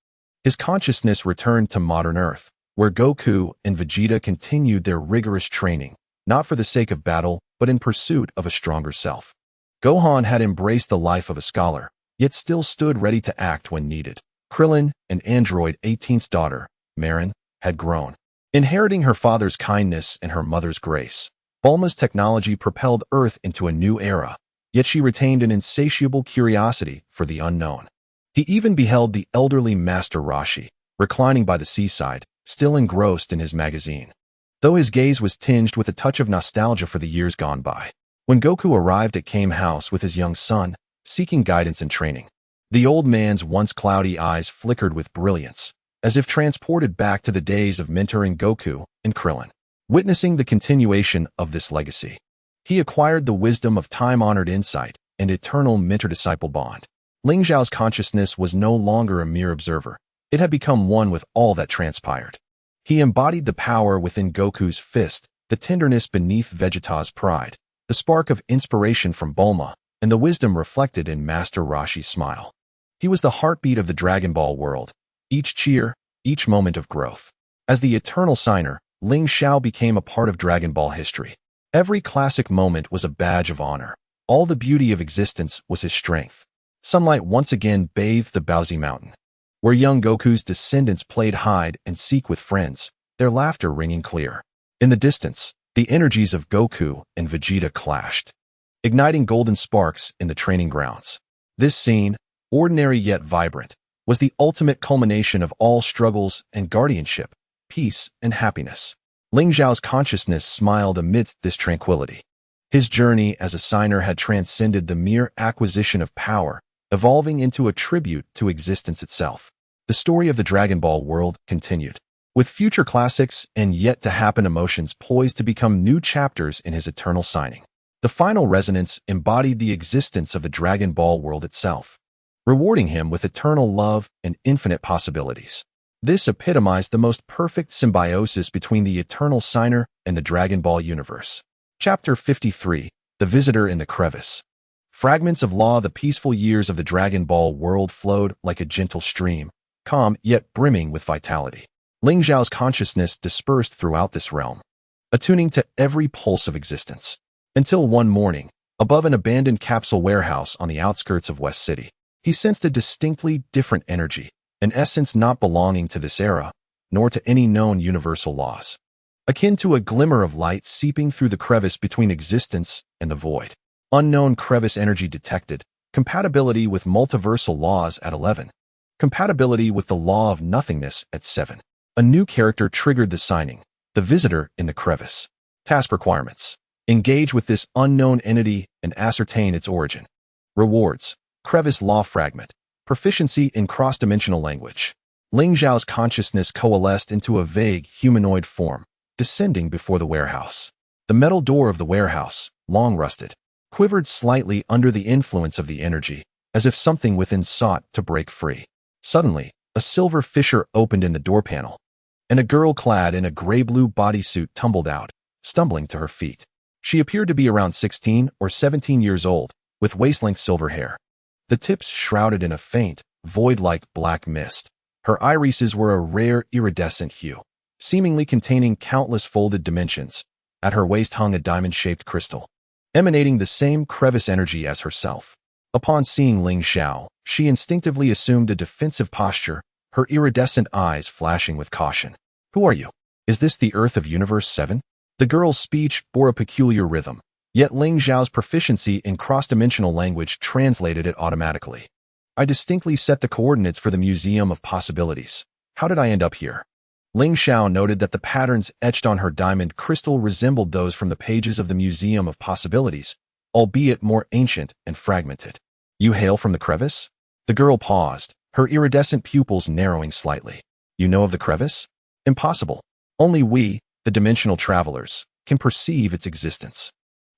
His consciousness returned to modern Earth, where Goku and Vegeta continued their rigorous training, not for the sake of battle, but in pursuit of a stronger self. Gohan had embraced the life of a scholar, yet still stood ready to act when needed. Krillin, and Android 18's daughter, Marin, had grown, inheriting her father's kindness and her mother's grace. Bulma's technology propelled Earth into a new era, yet she retained an insatiable curiosity for the unknown. He even beheld the elderly Master Roshi, reclining by the seaside, still engrossed in his magazine. Though his gaze was tinged with a touch of nostalgia for the years gone by. When Goku arrived at Kame House with his young son, seeking guidance and training, the old man's once cloudy eyes flickered with brilliance, as if transported back to the days of mentoring Goku and Krillin. Witnessing the continuation of this legacy, he acquired the wisdom of time-honored insight and eternal mentor-disciple bond. Ling Xiao's consciousness was no longer a mere observer. It had become one with all that transpired. He embodied the power within Goku's fist, the tenderness beneath Vegeta's pride, the spark of inspiration from Bulma, and the wisdom reflected in Master Roshi's smile. He was the heartbeat of the Dragon Ball world, each cheer, each moment of growth. As the eternal signer, Ling Xiao became a part of Dragon Ball history. Every classic moment was a badge of honor. All the beauty of existence was his strength. Sunlight once again bathed the Paozu mountain, where young Goku's descendants played hide and seek with friends, their laughter ringing clear. In the distance, the energies of Goku and Vegeta clashed, igniting golden sparks in the training grounds. This scene, ordinary yet vibrant, was the ultimate culmination of all struggles and guardianship, peace and happiness. Ling Xiao's consciousness smiled amidst this tranquility. His journey as a signer had transcended the mere acquisition of power, evolving into a tribute to existence itself. The story of the Dragon Ball world continued, with future classics and yet-to-happen emotions poised to become new chapters in his eternal signing. The final resonance embodied the existence of the Dragon Ball world itself, rewarding him with eternal love and infinite possibilities. This epitomized the most perfect symbiosis between the eternal signer and the Dragon Ball universe. Chapter 53, The Visitor in the Crevice. Fragments of law. The peaceful years of the Dragon Ball world flowed like a gentle stream, calm yet brimming with vitality. Ling Xiao's consciousness dispersed throughout this realm, attuning to every pulse of existence. Until one morning, above an abandoned capsule warehouse on the outskirts of West City, he sensed a distinctly different energy, an essence not belonging to this era, nor to any known universal laws. Akin to a glimmer of light seeping through the crevice between existence and the void. Unknown crevice energy detected. Compatibility with multiversal laws at 11. Compatibility with the law of nothingness at 7. A new character triggered the signing, the visitor in the crevice. Task requirements. Engage with this unknown entity and ascertain its origin. Rewards. Crevice law fragment. Proficiency in cross-dimensional language. Ling Xiao's consciousness coalesced into a vague humanoid form, descending before the warehouse. The metal door of the warehouse, long rusted, quivered slightly under the influence of the energy, as if something within sought to break free. Suddenly, a silver fissure opened in the door panel, and a girl clad in a gray-blue bodysuit tumbled out, stumbling to her feet. She appeared to be around 16 or 17 years old, with waist-length silver hair. The tips shrouded in a faint, void-like black mist. Her irises were a rare iridescent hue, seemingly containing countless folded dimensions. At her waist hung a diamond-shaped crystal, emanating the same crevice energy as herself. Upon seeing Ling Xiao, she instinctively assumed a defensive posture, her iridescent eyes flashing with caution. "Who are you? Is this the Earth of Universe 7? The girl's speech bore a peculiar rhythm, yet Ling Xiao's proficiency in cross-dimensional language translated it automatically. "I distinctly set the coordinates for the Museum of Possibilities. How did I end up here?" Ling Xiao noted that the patterns etched on her diamond crystal resembled those from the pages of the Museum of Possibilities, albeit more ancient and fragmented. "You hail from the crevice?" The girl paused, her iridescent pupils narrowing slightly. "You know of the crevice?" "Impossible. Only we, the dimensional travelers, can perceive its existence."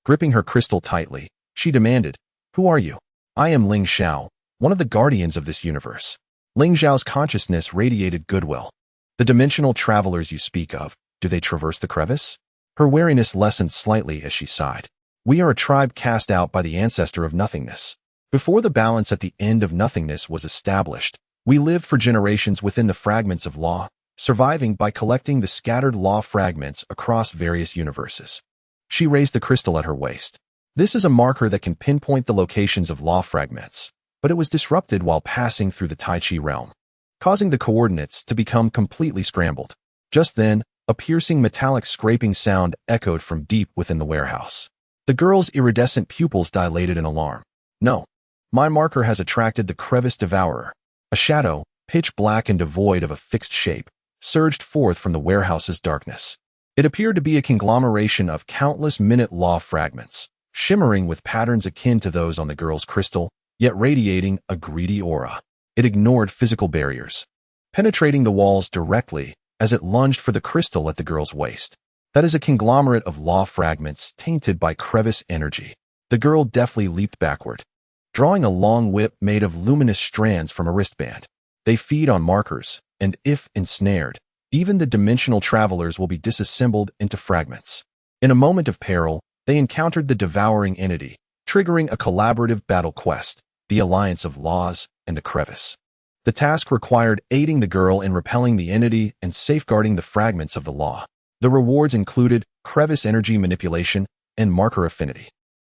Gripping her crystal tightly, she demanded, "Who are you?" "I am Ling Xiao, one of the guardians of this universe." Ling Xiao's consciousness radiated goodwill. "The dimensional travelers you speak of, do they traverse the crevice?" Her wariness lessened slightly as she sighed. "We are a tribe cast out by the ancestor of nothingness. Before the balance at the end of nothingness was established, we lived for generations within the fragments of law, surviving by collecting the scattered law fragments across various universes." She raised the crystal at her waist. "This is a marker that can pinpoint the locations of law fragments, but it was disrupted while passing through the Tai Chi realm, causing the coordinates to become completely scrambled." Just then, A piercing metallic scraping sound echoed from deep within the warehouse. The girl's iridescent pupils dilated in alarm. No. My marker has attracted the crevice devourer. A shadow, pitch black and devoid of a fixed shape, surged forth from the warehouse's darkness. It appeared to be a conglomeration of countless minute law fragments, shimmering with patterns akin to those on the girl's crystal, yet radiating a greedy aura. It ignored physical barriers, penetrating the walls directly as it lunged for the crystal at the girl's waist. That is a conglomerate of law fragments tainted by crevice energy. The girl deftly leaped backward, drawing a long whip made of luminous strands from a wristband. They feed on markers, and if ensnared, even the dimensional travelers will be disassembled into fragments. In a moment of peril, they encountered the devouring entity, triggering a collaborative battle quest, the alliance of laws and the crevice. The task required aiding the girl in repelling the entity and safeguarding the fragments of the law. The rewards included crevice energy manipulation and marker affinity.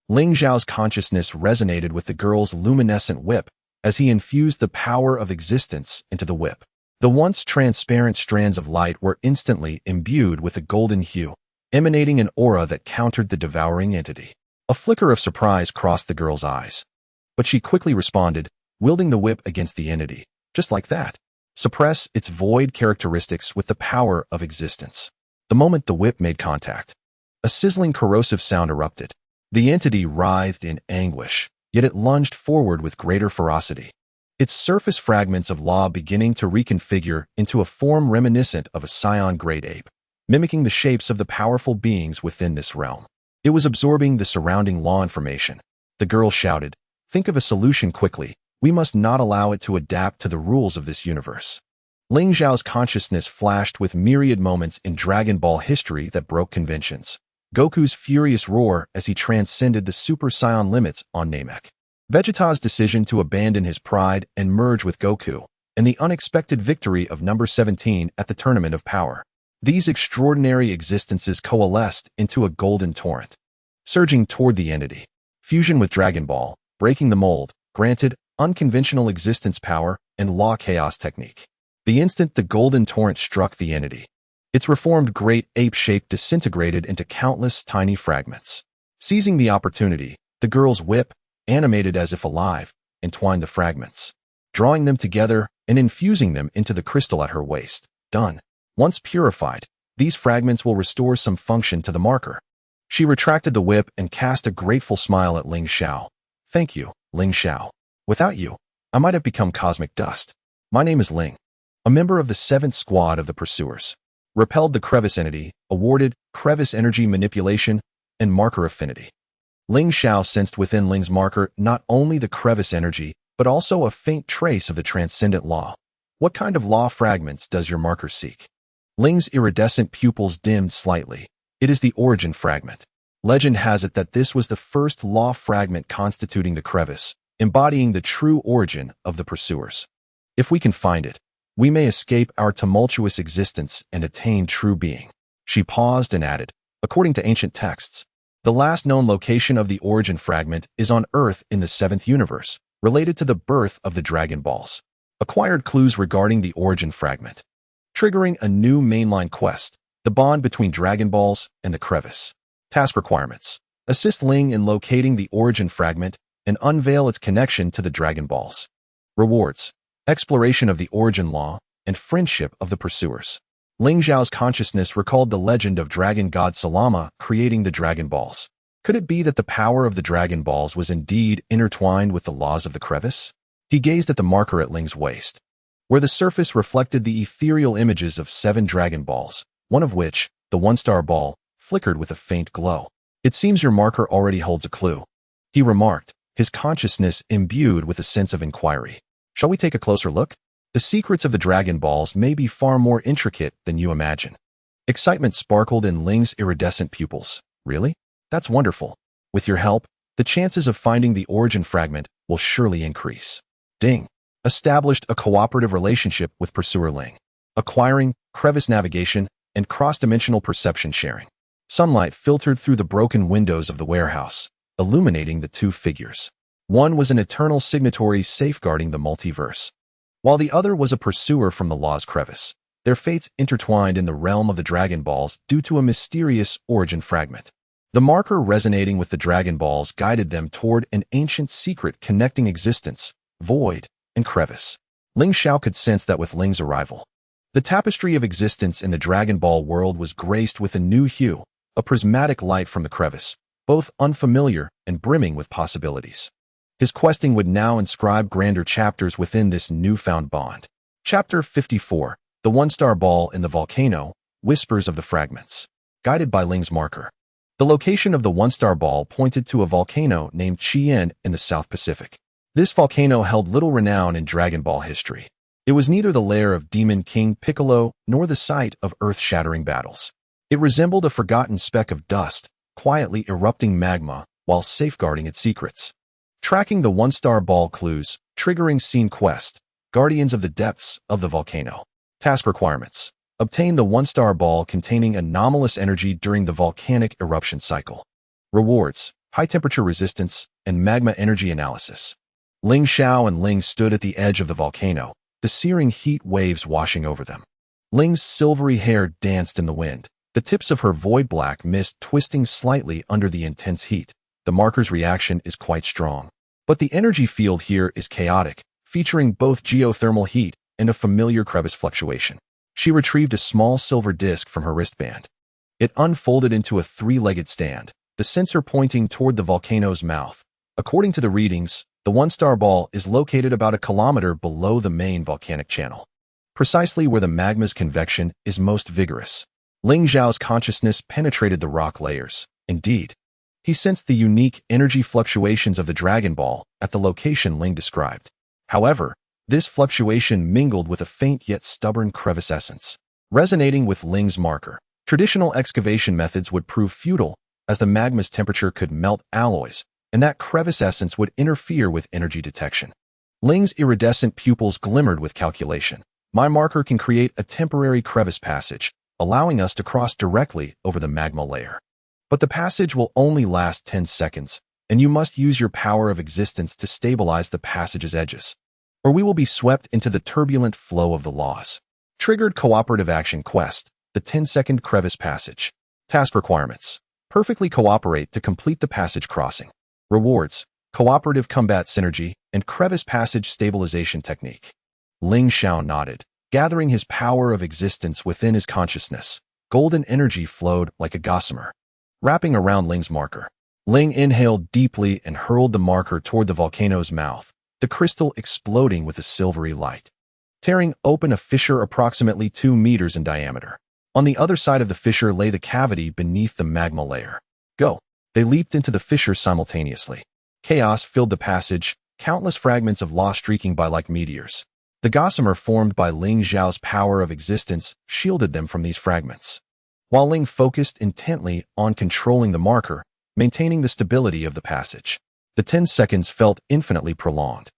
Ling Xiao's consciousness resonated with the girl's luminescent whip as he infused the power of existence into the whip. The once transparent strands of light were instantly imbued with a golden hue, emanating an aura that countered the devouring entity. A flicker of surprise crossed the girl's eyes, but she quickly responded, wielding the whip against the entity. Just like that. Suppress its void characteristics with the power of existence. The moment the whip made contact, a sizzling corrosive sound erupted. The entity writhed in anguish, yet it lunged forward with greater ferocity. Its surface fragments of law beginning to reconfigure into a form reminiscent of a Saiyan great ape, mimicking the shapes of the powerful beings within this realm. It was absorbing the surrounding law information. The girl shouted, "Think of a solution quickly. We must not allow it to adapt to the rules of this universe." Ling Xiao's consciousness flashed with myriad moments in Dragon Ball history that broke conventions. Goku's furious roar as he transcended the Super Saiyan limits on Namek. Vegeta's decision to abandon his pride and merge with Goku, and the unexpected victory of number 17 at the Tournament of Power. These extraordinary existences coalesced into a golden torrent, surging toward the entity. Fusion with Dragon Ball, breaking the mold, granted unconventional existence power and law chaos technique. The instant the golden torrent struck the entity, its reformed great ape shape disintegrated into countless tiny fragments. Seizing the opportunity, the girl's whip, animated as if alive, entwined the fragments, drawing them together and infusing them into the crystal at her waist. Done. Once purified, these fragments will restore some function to the marker. She retracted the whip and cast a grateful smile at Ling Xiao. "Thank you, Ling Xiao. Without you, I might have become cosmic dust. My name is Ling, a member of the 7th Squad of the Pursuers. Repelled the crevice entity, awarded crevice energy manipulation and marker affinity." Ling Xiao sensed within Ling's marker not only the crevice energy, but also a faint trace of the transcendent law. "What kind of law fragments does your marker seek?" Ling's iridescent pupils dimmed slightly. "It is the origin fragment. Legend has it that this was the first law fragment constituting the crevice, embodying the true origin of the Pursuers. If we can find it, we may escape our tumultuous existence and attain true being." She paused and added, "According to ancient texts, the last known location of the origin fragment is on Earth in the 7th universe, related to the birth of the Dragon Balls." Acquired clues regarding the origin fragment, triggering a new mainline quest, the bond between Dragon Balls and the crevice. Task requirements: assist Ling in locating the origin fragment and unveil its connection to the Dragon Balls. Rewards: exploration of the origin law and friendship of the Pursuers. Ling Xiao's consciousness recalled the legend of Dragon God Salama creating the Dragon Balls. Could it be that the power of the Dragon Balls was indeed intertwined with the laws of the crevice? He gazed at the marker at Ling's waist, where the surface reflected the ethereal images of 7 Dragon Balls, one of which, the one-star ball, flickered with a faint glow. "It seems your marker already holds a clue," he remarked, his consciousness imbued with a sense of inquiry. "Shall we take a closer look? The secrets of the Dragon Balls may be far more intricate than you imagine." Excitement sparkled in Ling's iridescent pupils. "Really? That's wonderful. With your help, the chances of finding the origin fragment will surely increase." Ding. Established a cooperative relationship with Pursuer Ling, acquiring crevice navigation and cross-dimensional perception sharing. Sunlight filtered through the broken windows of the warehouse, illuminating the two figures. One was an eternal signatory safeguarding the multiverse, while the other was a pursuer from the law's crevice. their fates intertwined in the realm of the Dragon Balls due to a mysterious origin fragment. The marker resonating with the Dragon Balls guided them toward an ancient secret connecting existence, void, and crevice. Ling Xiao could sense that with Ling's arrival. The tapestry of existence in the Dragon Ball world was graced with a new hue, a prismatic light from the crevice, both unfamiliar and brimming with possibilities. His questing would now inscribe grander chapters within this newfound bond. Chapter 54, The One-Star Ball in the Volcano, Whispers of the Fragments. Guided by Ling's marker. The location of the One-Star Ball pointed to a volcano named Qian in the South Pacific. This volcano held little renown in Dragon Ball history. It was neither the lair of Demon King Piccolo nor the site of earth-shattering battles. It resembled a forgotten speck of dust, quietly erupting magma while safeguarding its secrets. Tracking the One-Star Ball clues, triggering scene quest, Guardians of the Depths of the Volcano. Task requirements. Obtain the One-Star Ball containing anomalous energy during the volcanic eruption cycle. Rewards. High-temperature resistance and magma energy analysis. Ling Xiao and Ling stood at the edge of the volcano, the searing heat waves washing over them. Ling's silvery hair danced in the wind, the tips of her void-black mist twisting slightly under the intense heat. The marker's reaction is quite strong. But the energy field here is chaotic, featuring both geothermal heat and a familiar crevice fluctuation. She retrieved a small silver disc from her wristband. It unfolded into a three-legged stand, the sensor pointing toward the volcano's mouth. According to the readings, the One-Star Ball is located about a kilometer below the main volcanic channel, precisely where the magma's convection is most vigorous. Ling Xiao's consciousness penetrated the rock layers. Indeed, he sensed the unique energy fluctuations of the Dragon Ball at the location Ling described. However, this fluctuation mingled with a faint yet stubborn crevice essence. Resonating with Ling's marker, traditional excavation methods would prove futile, as the magma's temperature could melt alloys, and that crevice essence would interfere with energy detection. Ling's iridescent pupils glimmered with calculation. My marker can create a temporary crevice passage, allowing us to cross directly over the magma layer. But the passage will only last 10 seconds, and you must use your power of existence to stabilize the passage's edges, or we will be swept into the turbulent flow of the laws. Triggered Cooperative Action Quest, the 10-second crevice passage. Task requirements. Perfectly cooperate to complete the passage crossing. Rewards. Cooperative combat synergy and crevice passage stabilization technique. Ling Xiao nodded, gathering his power of existence within his consciousness. Golden energy flowed like a gossamer, wrapping around Ling's marker. Ling inhaled deeply and hurled the marker toward the volcano's mouth, the crystal exploding with a silvery light, tearing open a fissure approximately 2 meters in diameter. On the other side of the fissure lay the cavity beneath the magma layer. Go! They leaped into the fissure simultaneously. Chaos filled the passage, countless fragments of law streaking by like meteors. The gossamer formed by Ling Xiao's power of existence shielded them from these fragments, while Ling focused intently on controlling the marker, maintaining the stability of the passage. The 10 seconds felt infinitely prolonged.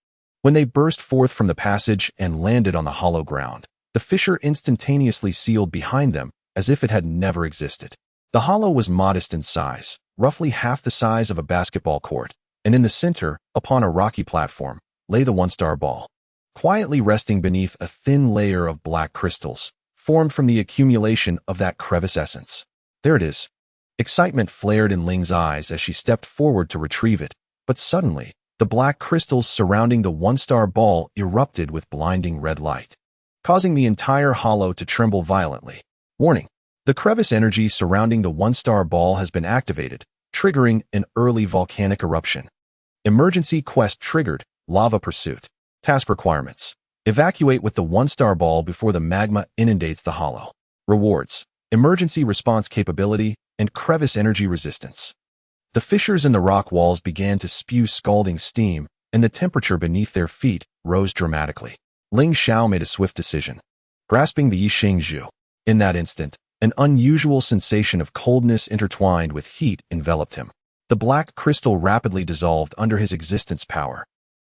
When they burst forth from the passage and landed on the hollow ground, the fissure instantaneously sealed behind them as if it had never existed. The hollow was modest in size, roughly half the size of a basketball court, and in the center, upon a rocky platform, lay the One-Star Ball, quietly resting beneath a thin layer of black crystals, formed from the accumulation of that crevice essence. There it is. Excitement flared in Ling's eyes as she stepped forward to retrieve it, but suddenly, the black crystals surrounding the One-Star Ball erupted with blinding red light, causing the entire hollow to tremble violently. Warning: the crevice energy surrounding the One-Star Ball has been activated, triggering an early volcanic eruption. Emergency quest triggered, lava pursuit. Task requirements. Evacuate with the One-Star Ball before the magma inundates the hollow. Rewards: emergency response capability and crevice energy resistance. The fissures in the rock walls began to spew scalding steam, and the temperature beneath their feet rose dramatically. Ling Xiao made a swift decision, grasping the Yixing Zhu. In that instant, an unusual sensation of coldness intertwined with heat enveloped him. The black crystal rapidly dissolved under his existence power,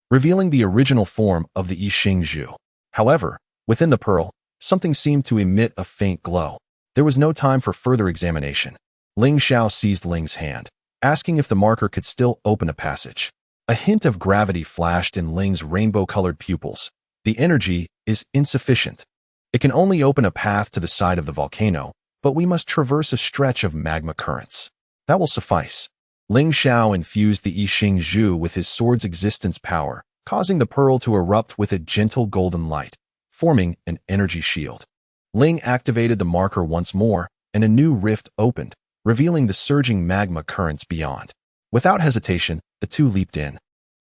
revealing the original form of the Yixing Zhu. However, within the pearl, something seemed to emit a faint glow. There was no time for further examination. Ling Xiao seized Ling's hand, asking if the marker could still open a passage. A hint of gravity flashed in Ling's rainbow-colored pupils. The energy is insufficient. It can only open a path to the side of the volcano, but we must traverse a stretch of magma currents. That will suffice. Ling Xiao infused the I Ching Zhu with his sword's existence power, causing the pearl to erupt with a gentle golden light, forming an energy shield. Ling activated the marker once more, and a new rift opened, revealing the surging magma currents beyond. Without hesitation, the two leaped in,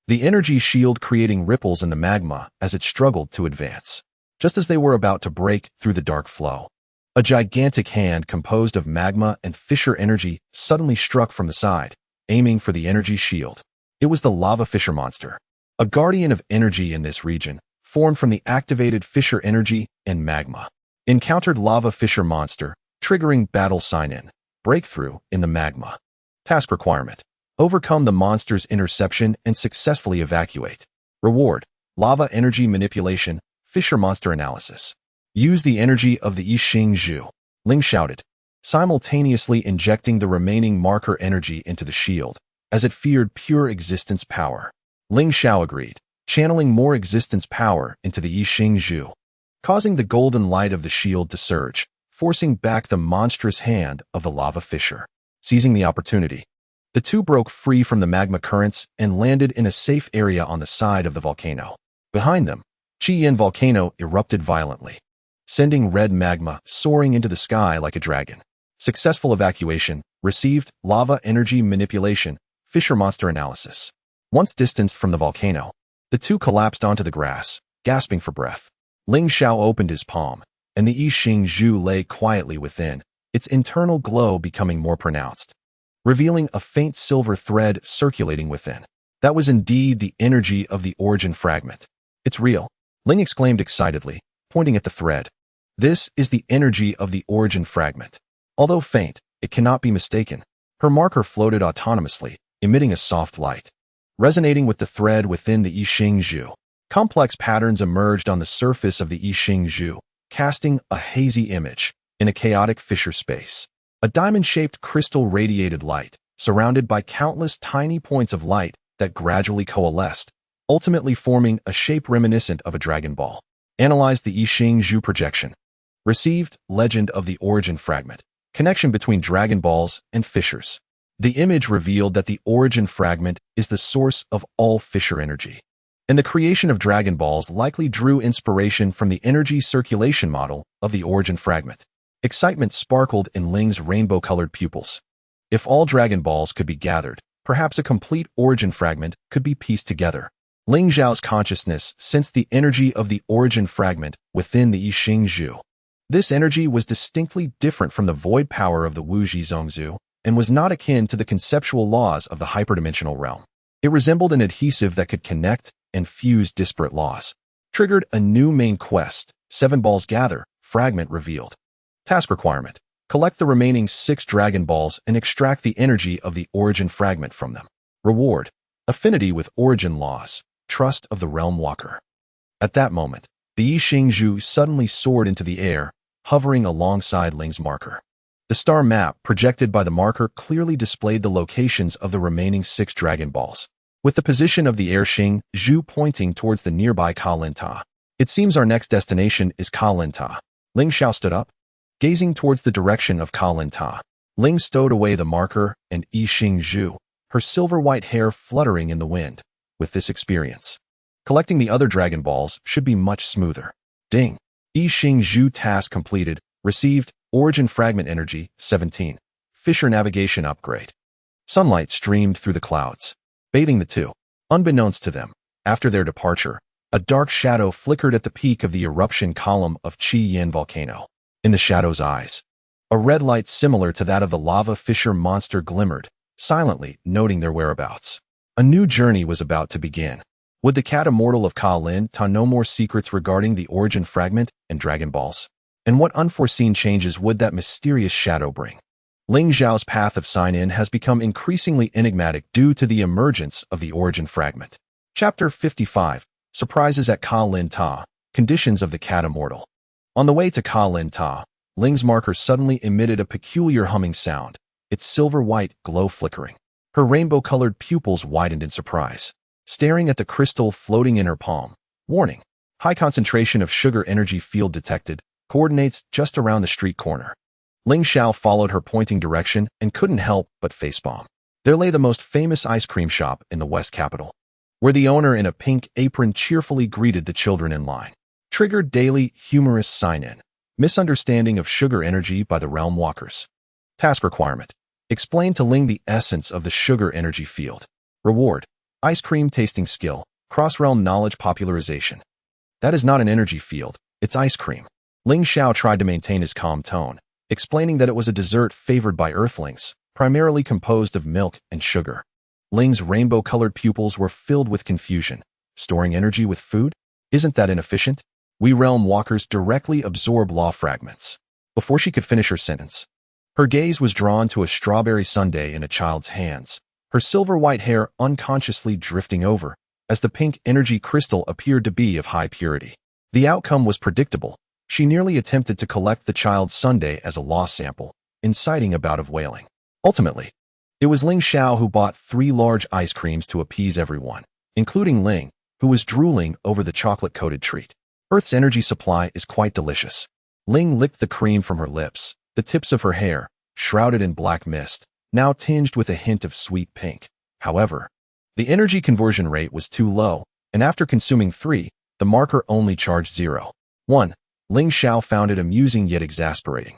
the energy shield creating ripples in the magma as it struggled to advance. Just as they were about to break through the dark flow, a gigantic hand composed of magma and fissure energy suddenly struck from the side, aiming for the energy shield. It was the lava fissure monster, a guardian of energy in this region, formed from the activated fissure energy and magma. Encountered lava fissure monster, triggering battle sign-in, breakthrough in the magma. Task requirement: overcome the monster's interception and successfully evacuate. Reward: lava energy manipulation, fissure monster analysis. Use the energy of the I Ching Zhu, Ling shouted, simultaneously injecting the remaining marker energy into the shield, as it feared pure existence power. Ling Xiao agreed, channeling more existence power into the I Ching Zhu, causing the golden light of the shield to surge, forcing back the monstrous hand of the lava fissure. Seizing the opportunity, the two broke free from the magma currents and landed in a safe area on the side of the volcano. Behind them, Qiyan volcano erupted violently, sending red magma soaring into the sky like a dragon. Successful evacuation, received lava energy manipulation, fissure monster analysis. Once distanced from the volcano, the two collapsed onto the grass, gasping for breath. Ling Xiao opened his palm, and the I Ching Zhu lay quietly within, its internal glow becoming more pronounced, revealing a faint silver thread circulating within. That was indeed the energy of the origin fragment. It's real, Ling exclaimed excitedly, pointing at the thread. This is the energy of the origin fragment. Although faint, it cannot be mistaken. Her marker floated autonomously, emitting a soft light, resonating with the thread within the I Ching Zhu. Complex patterns emerged on the surface of the I Ching Zhu, casting a hazy image in a chaotic fissure space. A diamond-shaped crystal radiated light, surrounded by countless tiny points of light that gradually coalesced, ultimately forming a shape reminiscent of a Dragon Ball. Analyzed the I Ching Zhu projection. Received legend of the origin fragment, connection between Dragon Balls and fissures. The image revealed that the origin fragment is the source of all fissure energy, and the creation of Dragon Balls likely drew inspiration from the energy circulation model of the origin fragment. Excitement sparkled in Ling's rainbow-colored pupils. If all Dragon Balls could be gathered, perhaps a complete origin fragment could be pieced together. Ling Xiao's consciousness sensed the energy of the origin fragment within the I Ching Zhu. This energy was distinctly different from the void power of the Wuji Zongzu and was not akin to the conceptual laws of the hyperdimensional realm. It resembled an adhesive that could connect and fuse disparate laws. Triggered a new main quest, 7 Balls Gather, fragment revealed. Task requirement: collect the remaining 6 Dragon Balls and extract the energy of the origin fragment from them. Reward: affinity with origin laws, trust of the realm walker. At that moment, the I Ching Zhu suddenly soared into the air, hovering alongside Ling's marker. The star map projected by the marker clearly displayed the locations of the remaining 6 Dragon Balls, with the position of the I Ching Zhu pointing towards the nearby Ka-Lin-Ta. It seems our next destination is Ka-Lin-Ta. Ling Xiao stood up, gazing towards the direction of Ka-Lin-Ta. Ling stowed away the marker and I Ching Zhu, her silver-white hair fluttering in the wind. With this experience, collecting the other Dragon Balls should be much smoother. Ding! I Ching Zhu task completed. Received origin fragment energy 17. Fissure navigation upgrade. Sunlight streamed through the clouds, bathing the two. Unbeknownst to them, after their departure, a dark shadow flickered at the peak of the eruption column of Qiyan volcano. In the shadow's eyes, a red light similar to that of the lava fissure monster glimmered, silently noting their whereabouts. A new journey was about to begin. Would the cat immortal of Ka-Lin-Ta know more secrets regarding the origin fragment and Dragon Balls? And what unforeseen changes would that mysterious shadow bring? Ling Xiao's path of sign-in has become increasingly enigmatic due to the emergence of the origin fragment. Chapter 55. Surprises at Ka-Lin-Ta. Conditions of the cat immortal. On the way to Ka-Lin-Ta, Ling's marker suddenly emitted a peculiar humming sound, its silver-white glow flickering. Her rainbow-colored pupils widened in surprise, staring at the crystal floating in her palm. Warning: high concentration of sugar energy field detected. coordinates just around the street corner. Ling Xiao followed her pointing direction and couldn't help but facepalm. There lay the most famous ice cream shop in the West Capital, where the owner in a pink apron cheerfully greeted the children in line. Triggered daily humorous sign-in. Misunderstanding of sugar energy by the realm walkers. Task requirement. Explain to Ling the essence of the sugar energy field. Reward. Ice cream tasting skill. Cross-realm knowledge popularization. That is not an energy field, it's ice cream. Ling Xiao tried to maintain his calm tone, explaining that it was a dessert favored by earthlings, primarily composed of milk and sugar. Ling's rainbow-colored pupils were filled with confusion. Storing energy with food? Isn't that inefficient? We realm walkers directly absorb law fragments. Before she could finish her sentence, her gaze was drawn to a strawberry sundae in a child's hands, her silver-white hair unconsciously drifting over, as the pink energy crystal appeared to be of high purity. The outcome was predictable. She nearly attempted to collect the child's sundae as a law sample, inciting a bout of wailing. Ultimately, it was Ling Xiao who bought 3 large ice creams to appease everyone, including Ling, who was drooling over the chocolate-coated treat. Earth's energy supply is quite delicious. Ling licked the cream from her lips, the tips of her hair, shrouded in black mist, now tinged with a hint of sweet pink. However, the energy conversion rate was too low, and after consuming 3, the marker only charged 0.1. Ling Xiao found it amusing yet exasperating.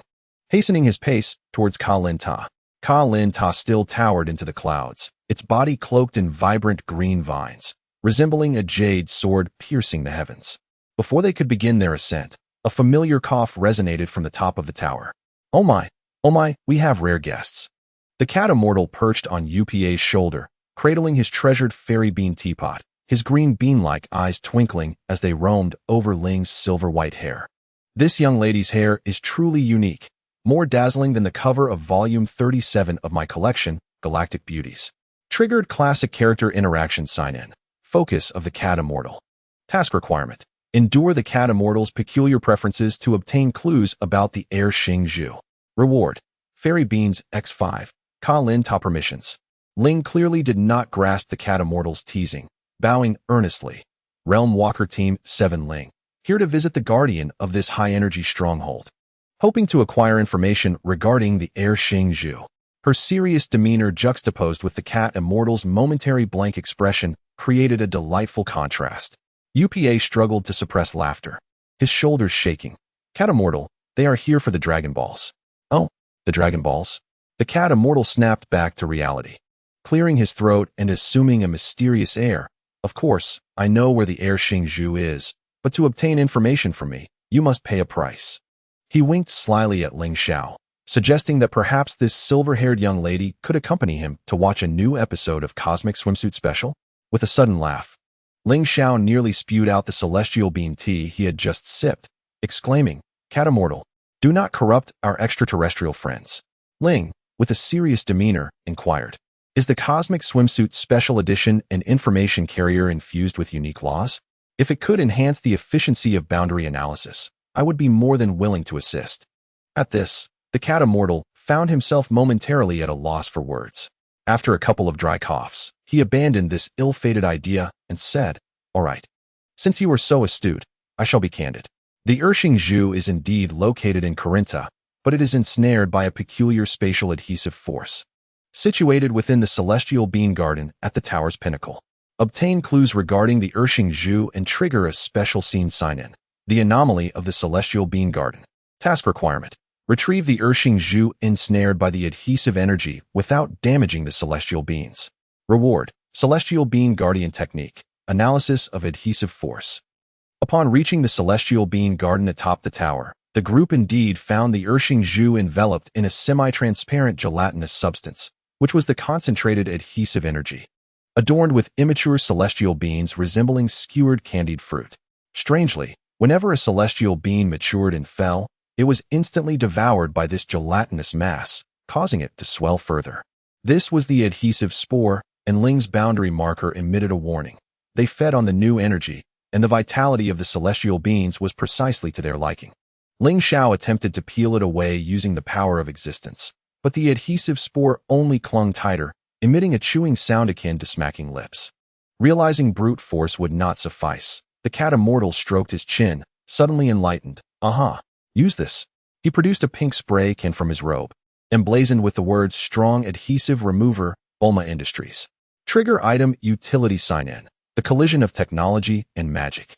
Hastening his pace towards Ka Lin Ta. Ka Lin Ta still towered into the clouds, its body cloaked in vibrant green vines, resembling a jade sword piercing the heavens. Before they could begin their ascent, a familiar cough resonated from the top of the tower. Oh my, we have rare guests. The cat immortal perched on UPA's shoulder, cradling his treasured fairy bean teapot, his green bean-like eyes twinkling as they roamed over Ling's silver-white hair. This young lady's hair is truly unique, more dazzling than the cover of volume 37 of my collection, Galactic Beauties. Triggered classic character interaction sign-in. Focus of the cat immortal. Task requirement. Endure the cat immortal's peculiar preferences to obtain clues about the heir Xingzhu. Reward. Fairy Beans X5. Ka Lin Ta permissions. Ling clearly did not grasp the cat immortal's teasing, bowing earnestly. Realm Walker Team 7 Ling, here to visit the guardian of this high-energy stronghold. Hoping to acquire information regarding the heir Xingzhu. Her serious demeanor juxtaposed with the cat immortal's momentary blank expression created a delightful contrast. UPA struggled to suppress laughter, his shoulders shaking. Cat immortal, they are here for the Dragon Balls. Oh, the Dragon Balls? The cat immortal snapped back to reality, clearing his throat and assuming a mysterious air. Of course, I know where the heir Xingzhu is, but to obtain information from me, you must pay a price. He winked slyly at Ling Xiao, suggesting that perhaps this silver-haired young lady could accompany him to watch a new episode of Cosmic Swimsuit Special. With a sudden laugh, Ling Xiao nearly spewed out the celestial bean tea he had just sipped, exclaiming, "Cat immortal, do not corrupt our extraterrestrial friends." Ling, with a serious demeanor, inquired, "Is the Cosmic Swimsuit Special Edition an information carrier infused with unique laws? If it could enhance the efficiency of boundary analysis, I would be more than willing to assist." At this, the cat immortal found himself momentarily at a loss for words. After a couple of dry coughs, he abandoned this ill-fated idea and said, "All right. Since you are so astute, I shall be candid. The Xingzhu is indeed located in Corinta, but it is ensnared by a peculiar spatial adhesive force. Situated within the celestial bean garden at the tower's pinnacle. Obtain clues regarding the Xingzhu and trigger a special scene sign-in. The anomaly of the celestial bean garden. Task requirement. Retrieve the Xingzhu ensnared by the adhesive energy without damaging the celestial beans. Reward. Celestial Bean Guardian Technique. Analysis of adhesive force. Upon reaching the celestial bean garden atop the tower, the group indeed found the Xingzhu enveloped in a semi-transparent gelatinous substance, which was the concentrated adhesive energy, adorned with immature celestial beans resembling skewered candied fruit. Strangely, whenever a celestial bean matured and fell, it was instantly devoured by this gelatinous mass, causing it to swell further. This was the adhesive spore, and Ling's boundary marker emitted a warning. They fed on the new energy, and the vitality of the celestial beans was precisely to their liking. Ling Xiao attempted to peel it away using the power of existence, but the adhesive spore only clung tighter, emitting a chewing sound akin to smacking lips. Realizing brute force would not suffice, the cat immortal stroked his chin, suddenly enlightened. Aha! Use this. He produced a pink spray can from his robe, emblazoned with the words Strong Adhesive Remover, Bulma Industries. Trigger item utility sign-in. The collision of technology and magic.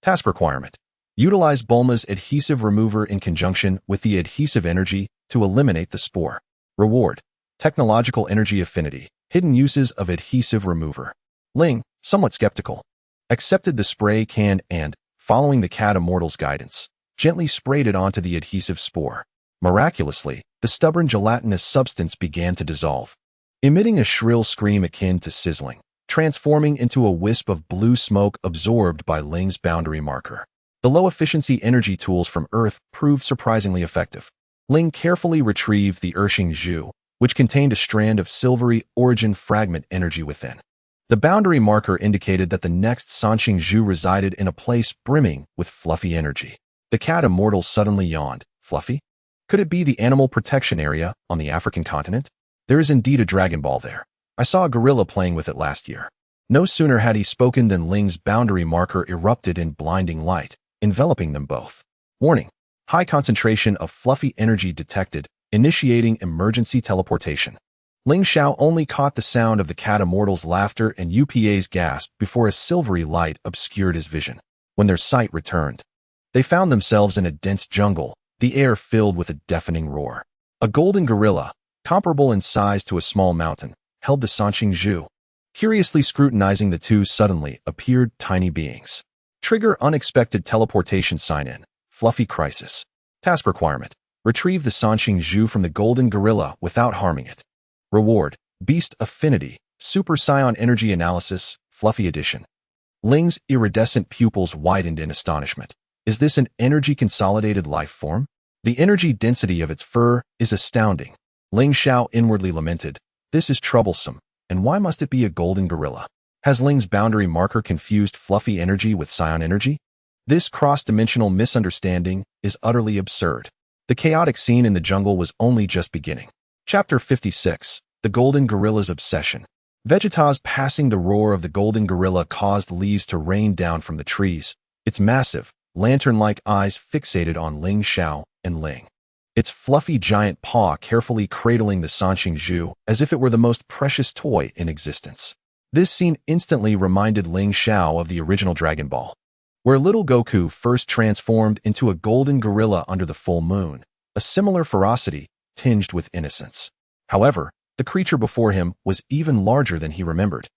Task requirement. Utilize Bulma's adhesive remover in conjunction with the adhesive energy to eliminate the spore. Reward. Technological energy affinity. Hidden uses of adhesive remover. Ling, somewhat skeptical, accepted the spray can and, following the cat immortal's guidance, gently sprayed it onto the adhesive spore. Miraculously, the stubborn gelatinous substance began to dissolve, emitting a shrill scream akin to sizzling, transforming into a wisp of blue smoke absorbed by Ling's boundary marker. The low-efficiency energy tools from Earth proved surprisingly effective. Ling carefully retrieved the Ershing Zhu, which contained a strand of silvery origin fragment energy within. The boundary marker indicated that the next Sanqing Zhu resided in a place brimming with fluffy energy. The cat immortal suddenly yawned. Fluffy? Could it be the animal protection area on the African continent? There is indeed a Dragon Ball there. I saw a gorilla playing with it last year. No sooner had he spoken than Ling's boundary marker erupted in blinding light, enveloping them both. Warning. High concentration of fluffy energy detected, initiating emergency teleportation. Ling Xiao only caught the sound of the cat immortal's laughter and UPA's gasp before a silvery light obscured his vision. When their sight returned, they found themselves in a dense jungle, the air filled with a deafening roar. A golden gorilla, comparable in size to a small mountain, held the Sanqing Zhu. Curiously scrutinizing the two suddenly appeared tiny beings. Trigger unexpected teleportation sign-in. Fluffy crisis. Task requirement. Retrieve the Sanqing Zhu from the golden gorilla without harming it. Reward. Beast affinity. Super Saiyan energy analysis. Fluffy edition. Ling's iridescent pupils widened in astonishment. Is this an energy-consolidated life form? The energy density of its fur is astounding. Ling Xiao inwardly lamented. This is troublesome, and why must it be a golden gorilla? Has Ling's boundary marker confused fluffy energy with Saiyan energy? This cross-dimensional misunderstanding is utterly absurd. The chaotic scene in the jungle was only just beginning. Chapter 56. The Golden Gorilla's Obsession. Vegeta's passing the roar of the golden gorilla caused leaves to rain down from the trees, its massive, lantern-like eyes fixated on Ling Xiao and Ling. Its fluffy giant paw carefully cradling the Sanqing Zhu as if it were the most precious toy in existence. This scene instantly reminded Ling Xiao of the original Dragon Ball, where little Goku first transformed into a golden gorilla under the full moon, a similar ferocity tinged with innocence. However, the creature before him was even larger than he remembered.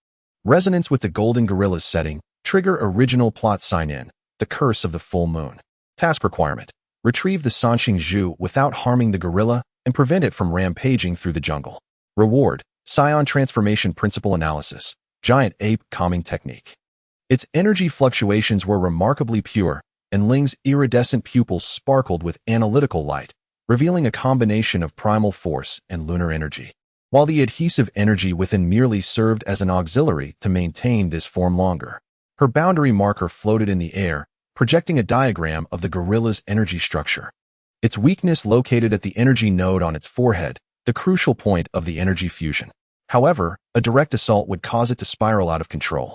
Resonance with the golden gorilla's setting. Trigger original plot sign-in. The Curse of the Full Moon. Task requirement. Retrieve the Sanqing Zhu without harming the gorilla and prevent it from rampaging through the jungle. Reward. Saiyan Transformation Principle Analysis. Giant Ape Calming Technique. Its energy fluctuations were remarkably pure, and Ling's iridescent pupils sparkled with analytical light, revealing a combination of primal force and lunar energy. While the adhesive energy within merely served as an auxiliary to maintain this form longer, her boundary marker floated in the air, projecting a diagram of the gorilla's energy structure. Its weakness located at the energy node on its forehead, the crucial point of the energy fusion. However, a direct assault would cause it to spiral out of control.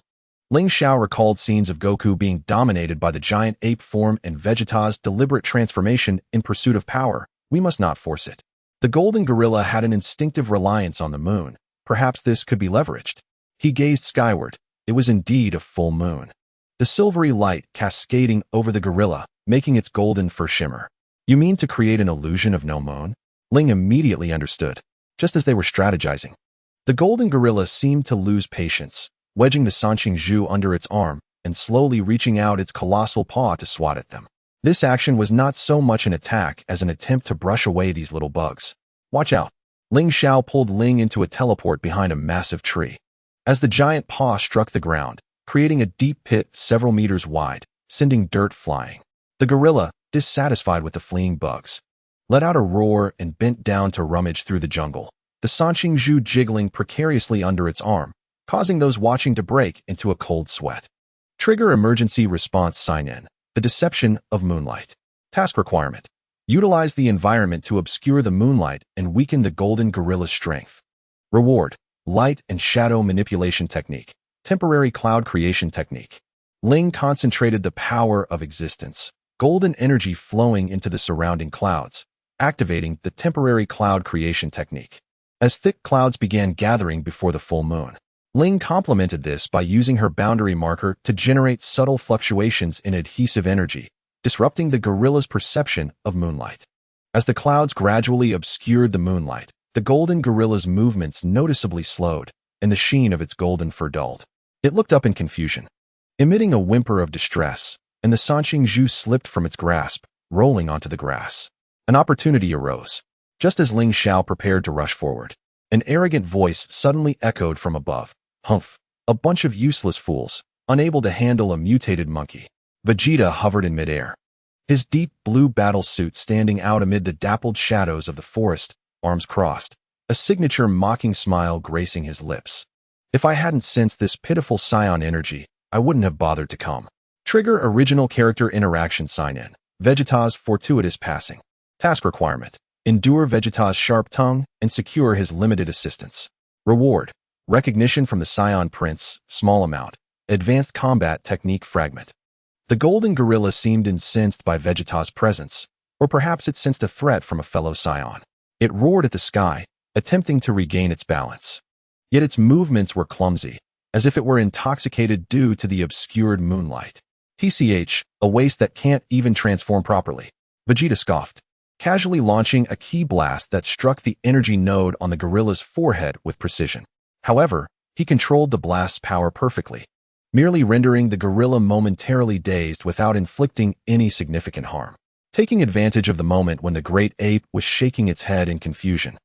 Ling Xiao recalled scenes of Goku being dominated by the giant ape form and Vegeta's deliberate transformation in pursuit of power. We must not force it. The golden gorilla had an instinctive reliance on the moon. Perhaps this could be leveraged. He gazed skyward. It was indeed a full moon. The silvery light cascading over the gorilla, making its golden fur shimmer. You mean to create an illusion of no moon? Ling immediately understood, just as they were strategizing. The golden gorilla seemed to lose patience, wedging the Sanqing Zhu under its arm and slowly reaching out its colossal paw to swat at them. This action was not so much an attack as an attempt to brush away these little bugs. Watch out. Ling Xiao pulled Ling into a teleport behind a massive tree. As the giant paw struck the ground, creating a deep pit several meters wide, sending dirt flying. The gorilla, dissatisfied with the fleeing bugs, let out a roar and bent down to rummage through the jungle, the Sanqing Zhu jiggling precariously under its arm, causing those watching to break into a cold sweat. Trigger emergency response sign-in. The Deception of Moonlight. Task requirement. Utilize the environment to obscure the moonlight and weaken the golden gorilla's strength. Reward. Light and shadow manipulation technique. Temporary cloud creation technique. Ling concentrated the power of existence, golden energy flowing into the surrounding clouds, activating the temporary cloud creation technique. As thick clouds began gathering before the full moon, Ling complemented this by using her boundary marker to generate subtle fluctuations in adhesive energy, disrupting the gorilla's perception of moonlight. As the clouds gradually obscured the moonlight, the golden gorilla's movements noticeably slowed, and the sheen of its golden fur dulled. It looked up in confusion, emitting a whimper of distress, and the Sanqing Zhu slipped from its grasp, rolling onto the grass. An opportunity arose. Just as Ling Xiao prepared to rush forward, an arrogant voice suddenly echoed from above. Humph! A bunch of useless fools, unable to handle a mutated monkey. Vegeta hovered in midair, his deep blue battle suit standing out amid the dappled shadows of the forest, arms crossed, a signature mocking smile gracing his lips. If I hadn't sensed this pitiful Saiyan energy, I wouldn't have bothered to come. Trigger original character interaction sign-in. Vegeta's fortuitous passing. Task requirement. Endure Vegeta's sharp tongue and secure his limited assistance. Reward. Recognition from the Saiyan Prince, small amount. Advanced combat technique fragment. The golden gorilla seemed incensed by Vegeta's presence, or perhaps it sensed a threat from a fellow Saiyan. It roared at the sky, attempting to regain its balance. Yet its movements were clumsy, as if it were intoxicated due to the obscured moonlight. TCH, a waste that can't even transform properly. Vegeta scoffed, casually launching a ki blast that struck the energy node on the gorilla's forehead with precision. However, he controlled the blast's power perfectly, merely rendering the gorilla momentarily dazed without inflicting any significant harm. Taking advantage of the moment when the great ape was shaking its head in confusion,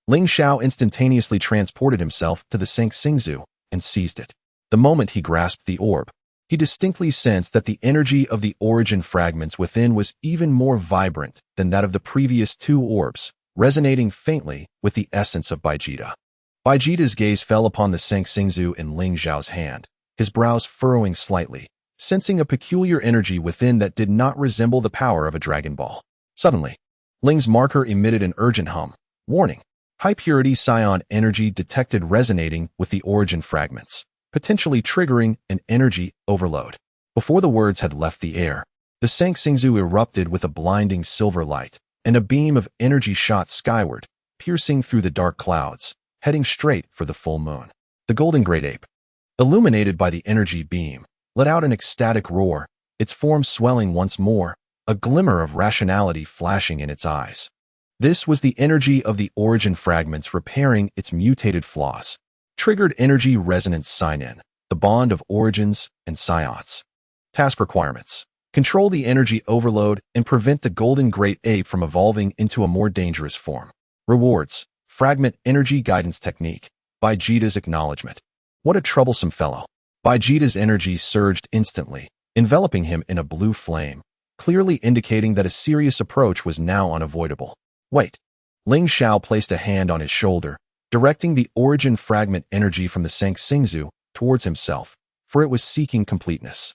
Ling Xiao instantaneously transported himself to the Sangxingzu and seized it. The moment he grasped the orb, he distinctly sensed that the energy of the origin fragments within was even more vibrant than that of the previous two orbs, resonating faintly with the essence of Vegeta. Vegeta's gaze fell upon the Sangxingzu in Ling Xiao's hand, his brows furrowing slightly, sensing a peculiar energy within that did not resemble the power of a Dragon Ball. Suddenly, Ling's marker emitted an urgent hum. Warning. High-purity Saiyan energy detected resonating with the origin fragments, potentially triggering an energy overload. Before the words had left the air, the Sangxingzu erupted with a blinding silver light, and a beam of energy shot skyward, piercing through the dark clouds, heading straight for the full moon. The golden great ape, illuminated by the energy beam, let out an ecstatic roar, its form swelling once more, a glimmer of rationality flashing in its eyes. This was the energy of the origin fragments repairing its mutated flaws. Triggered energy resonance sign-in, the bond of origins and Saiyans. Task requirements. Control the energy overload and prevent the golden great ape from evolving into a more dangerous form. Rewards. Fragment energy guidance technique. Vegeta's acknowledgement. What a troublesome fellow. Vegeta's energy surged instantly, enveloping him in a blue flame, clearly indicating that a serious approach was now unavoidable. Wait. Ling Xiao placed a hand on his shoulder, directing the origin fragment energy from the Sangxingzu towards himself, for it was seeking completeness.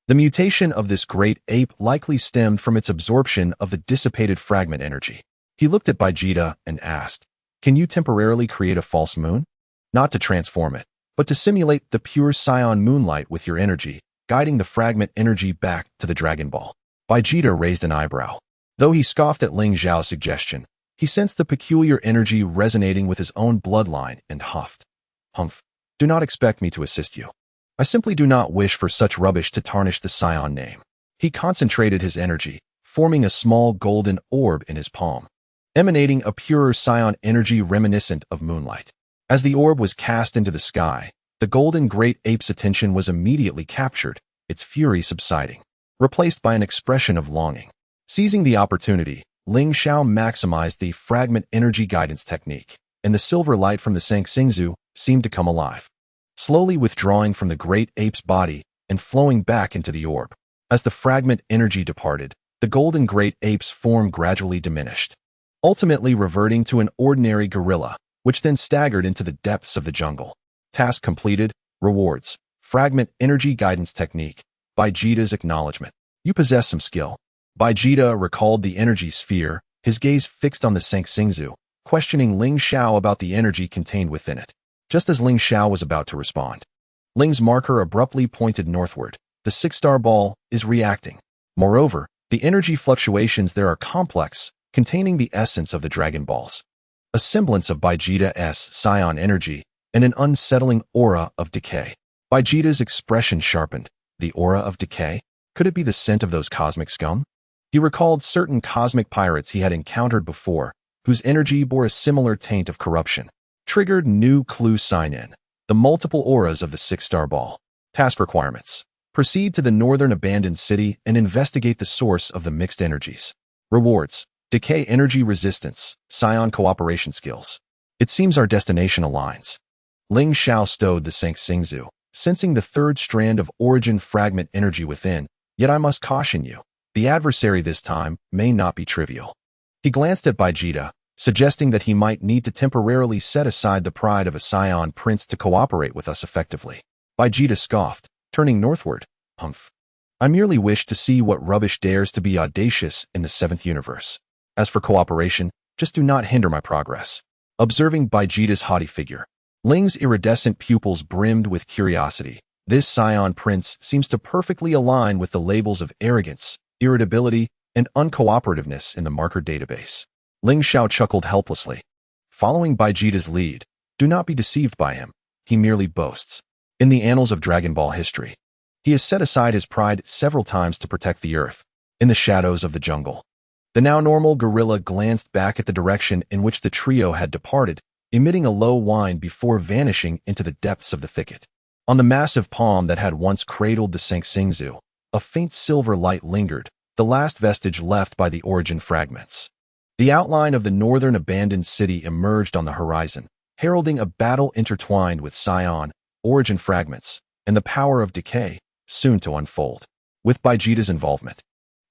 The mutation of this great ape likely stemmed from its absorption of the dissipated fragment energy. He looked at Vegeta and asked, "Can you temporarily create a false moon? Not to transform it, but to simulate the pure Saiyan moonlight with your energy, guiding the fragment energy back to the Dragon Ball." Vegeta raised an eyebrow. Though he scoffed at Ling Xiao's suggestion, he sensed the peculiar energy resonating with his own bloodline and huffed. Humph, do not expect me to assist you. I simply do not wish for such rubbish to tarnish the Saiyan name. He concentrated his energy, forming a small golden orb in his palm, emanating a purer Saiyan energy reminiscent of moonlight. As the orb was cast into the sky, the golden great ape's attention was immediately captured, its fury subsiding, replaced by an expression of longing. Seizing the opportunity, Ling Xiao maximized the fragment energy guidance technique, and the silver light from the Sangxingzu seemed to come alive, slowly withdrawing from the great ape's body and flowing back into the orb. As the fragment energy departed, the golden great ape's form gradually diminished, ultimately reverting to an ordinary gorilla, which then staggered into the depths of the jungle. Task completed. Rewards. Fragment energy guidance technique. Vegeta's acknowledgement. You possess some skill. Vegeta recalled the energy sphere, his gaze fixed on the Sangxingzu, questioning Ling Xiao about the energy contained within it. Just as Ling Xiao was about to respond, Ling's marker abruptly pointed northward. The six-star ball is reacting. Moreover, The energy fluctuations there are complex, containing the essence of the Dragon Balls, a semblance of Vegeta's Saiyan energy, and an unsettling aura of decay. Vegeta's expression sharpened. The aura of decay? Could it be the scent of those cosmic scum? He recalled certain cosmic pirates he had encountered before, whose energy bore a similar taint of corruption. Triggered new clue sign in. The multiple auras of the six-star ball. Task requirements. Proceed to the northern abandoned city and investigate the source of the mixed energies. Rewards. Decay energy resistance. Saiyan cooperation skills. It seems our destination aligns. Ling Xiao stowed the Sangxingzu, sensing the third strand of origin fragment energy within. Yet I must caution you. The adversary this time may not be trivial. He glanced at Vegeta, suggesting that he might need to temporarily set aside the pride of a Saiyan prince to cooperate with us effectively. Vegeta scoffed, turning northward. Humph. I merely wish to see what rubbish dares to be audacious in the seventh universe. As for cooperation, just do not hinder my progress. Observing Vegeta's haughty figure, Ling's iridescent pupils brimmed with curiosity. This Saiyan prince seems to perfectly align with the labels of arrogance, irritability, and uncooperativeness in the marker database. Ling Xiao chuckled helplessly. Following Vegeta's lead, do not be deceived by him. He merely boasts. In the annals of Dragon Ball history, he has set aside his pride several times to protect the Earth. In the shadows of the jungle, the now normal gorilla glanced back at the direction in which the trio had departed, emitting a low whine before vanishing into the depths of the thicket. On the massive palm that had once cradled the Sangxingzu, a faint silver light lingered, the last vestige left by the origin fragments. The outline of the northern abandoned city emerged on the horizon, heralding a battle intertwined with Saiyan, origin fragments, and the power of decay, soon to unfold. With Vegeta's involvement,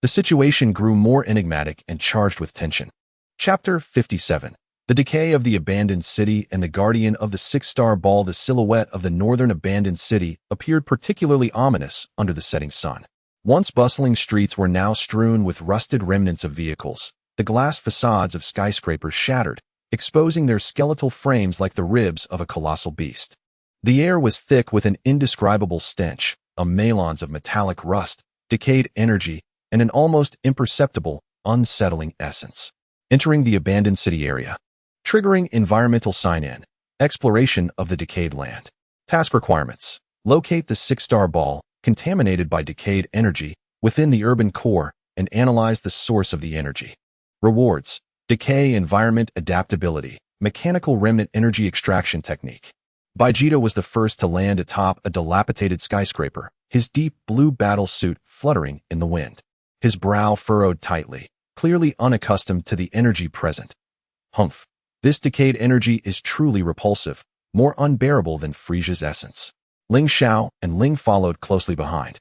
the situation grew more enigmatic and charged with tension. Chapter 57. The decay of the abandoned city and the guardian of the six-star ball. The silhouette of the northern abandoned city appeared particularly ominous under the setting sun. Once bustling streets were now strewn with rusted remnants of vehicles. The glass facades of skyscrapers shattered, exposing their skeletal frames like the ribs of a colossal beast. The air was thick with an indescribable stench, a melange of metallic rust, decayed energy, and an almost imperceptible, unsettling essence. Entering the abandoned city area. Triggering environmental sign-in. Exploration of the decayed land. Task requirements. Locate the six-star ball, contaminated by decayed energy, within the urban core, and analyze the source of the energy. Rewards. Decay environment adaptability. Mechanical remnant energy extraction technique. Vegeta was the first to land atop a dilapidated skyscraper, his deep blue battle suit fluttering in the wind. His brow furrowed tightly, clearly unaccustomed to the energy present. Humph. This decayed energy is truly repulsive, more unbearable than Frieza's essence. Ling Xiao and Ling followed closely behind.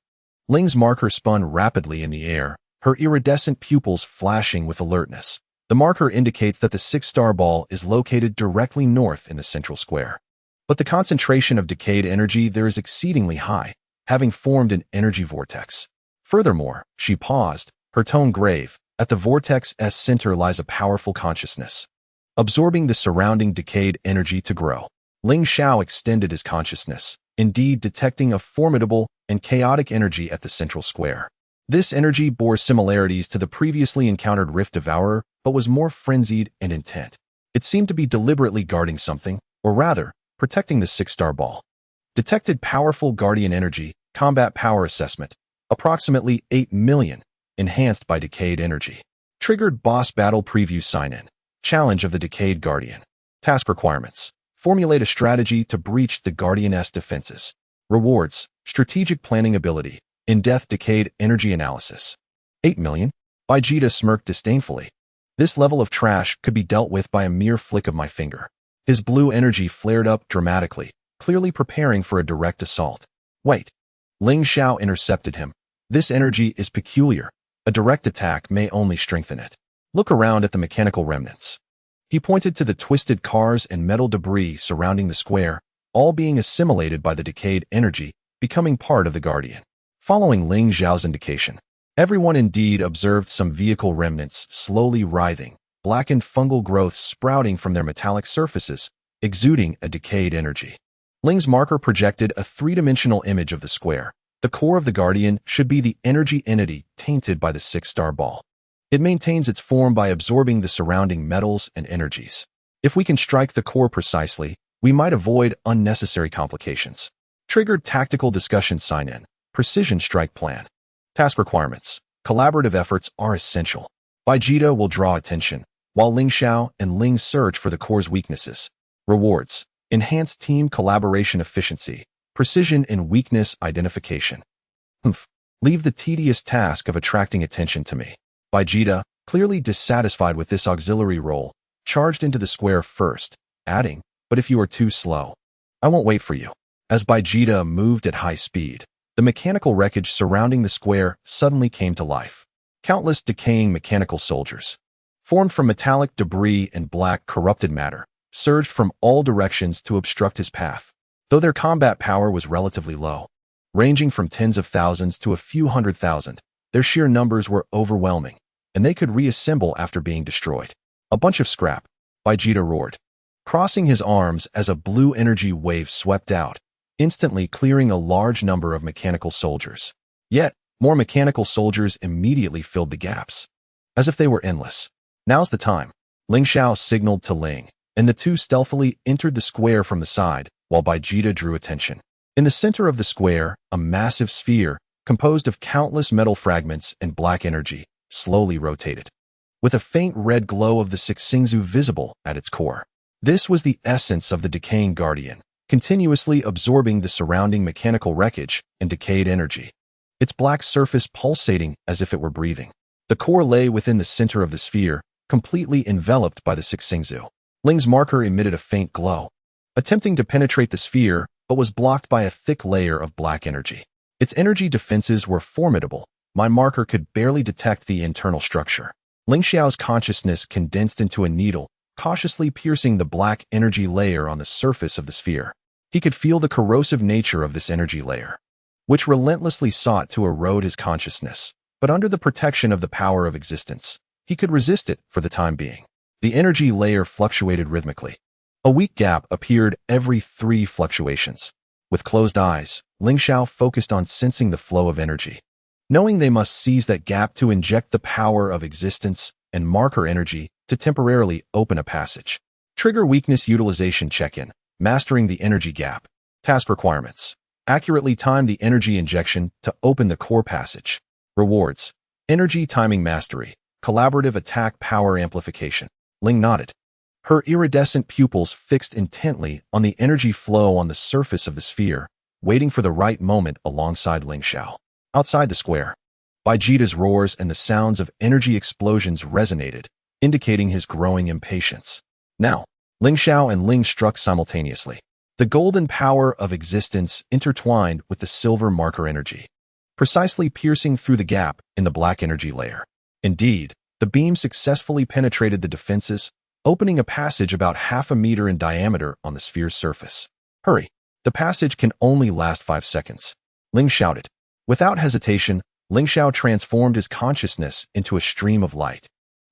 Ling's marker spun rapidly in the air, her iridescent pupils flashing with alertness. The marker indicates that the six-star ball is located directly north in the central square. But the concentration of decayed energy there is exceedingly high, having formed an energy vortex. Furthermore, she paused, her tone grave. At the vortex's center lies a powerful consciousness, absorbing the surrounding decayed energy to grow. Ling Xiao extended his consciousness, indeed detecting a formidable and chaotic energy at the central square. This energy bore similarities to the previously encountered Rift Devourer, but was more frenzied and intent. It seemed to be deliberately guarding something, or rather, protecting the six-star ball. Detected powerful guardian energy, combat power assessment, approximately 8 million, enhanced by decayed energy. Triggered boss battle preview sign-in. Challenge of the decayed guardian. Task requirements. Formulate a strategy to breach the guardian's defenses. Rewards. Strategic planning ability. In-depth decayed energy analysis. 8 million? Vegeta smirked disdainfully. This level of trash could be dealt with by a mere flick of my finger. His blue energy flared up dramatically, clearly preparing for a direct assault. Wait. Ling Xiao intercepted him. This energy is peculiar. A direct attack may only strengthen it. Look around at the mechanical remnants. He pointed to the twisted cars and metal debris surrounding the square, all being assimilated by the decayed energy, becoming part of the Guardian. Following Ling Xiao's indication, everyone indeed observed some vehicle remnants slowly writhing, blackened fungal growths sprouting from their metallic surfaces, exuding a decayed energy. Ling's marker projected a three-dimensional image of the square, The core of the Guardian should be the energy entity tainted by the six-star ball. It maintains its form by absorbing the surrounding metals and energies. If we can strike the core precisely, we might avoid unnecessary complications. Triggered tactical discussion sign-in. Precision strike plan. Task requirements. Collaborative efforts are essential. Vegeta will draw attention, while Ling Xiao and Ling search for the core's weaknesses. Rewards. Enhanced team collaboration efficiency. Precision in weakness identification. Leave the tedious task of attracting attention to me. Vegeta, clearly dissatisfied with this auxiliary role, charged into the square first, adding, "But if you are too slow, I won't wait for you." As Vegeta moved at high speed, the mechanical wreckage surrounding the square suddenly came to life. Countless decaying mechanical soldiers, formed from metallic debris and black corrupted matter, surged from all directions to obstruct his path. Though their combat power was relatively low, ranging from tens of thousands to a few 100,000, their sheer numbers were overwhelming, and they could reassemble after being destroyed. "A bunch of scrap," Vegeta roared, crossing his arms as a blue energy wave swept out, instantly clearing a large number of mechanical soldiers. Yet, more mechanical soldiers immediately filled the gaps, as if they were endless. "Now's the time," Ling Xiao signaled to Ling, and the two stealthily entered the square from the side, while Vegeta drew attention. In the center of the square, a massive sphere, composed of countless metal fragments and black energy, slowly rotated, with a faint red glow of the Sixingzu visible at its core. This was the essence of the decaying Guardian, continuously absorbing the surrounding mechanical wreckage and decayed energy, its black surface pulsating as if it were breathing. The core lay within the center of the sphere, completely enveloped by the Sixingzu. Ling's marker emitted a faint glow, attempting to penetrate the sphere, but was blocked by a thick layer of black energy. Its energy defenses were formidable. My marker could barely detect the internal structure. Ling Xiao's consciousness condensed into a needle, cautiously piercing the black energy layer on the surface of the sphere. He could feel the corrosive nature of this energy layer, which relentlessly sought to erode his consciousness. But under the protection of the power of existence, he could resist it for the time being. The energy layer fluctuated rhythmically. A weak gap appeared every 3 fluctuations. With closed eyes, Ling Xiao focused on sensing the flow of energy, knowing they must seize that gap to inject the power of existence and marker energy to temporarily open a passage. Trigger weakness utilization check-in. Mastering the energy gap. Task requirements. Accurately time the energy injection to open the core passage. Rewards. Energy timing mastery. Collaborative attack power amplification. Ling nodded, her iridescent pupils fixed intently on the energy flow on the surface of the sphere, waiting for the right moment alongside Ling Xiao. Outside the square, Vegeta's roars and the sounds of energy explosions resonated, indicating his growing impatience. Now, Ling Xiao and Ling struck simultaneously. The golden power of existence intertwined with the silver marker energy, precisely piercing through the gap in the black energy layer. Indeed, the beam successfully penetrated the defenses, opening a passage about half a meter in diameter on the sphere's surface. "Hurry! The passage can only last 5 seconds," Ling shouted. Without hesitation, Ling Xiao transformed his consciousness into a stream of light,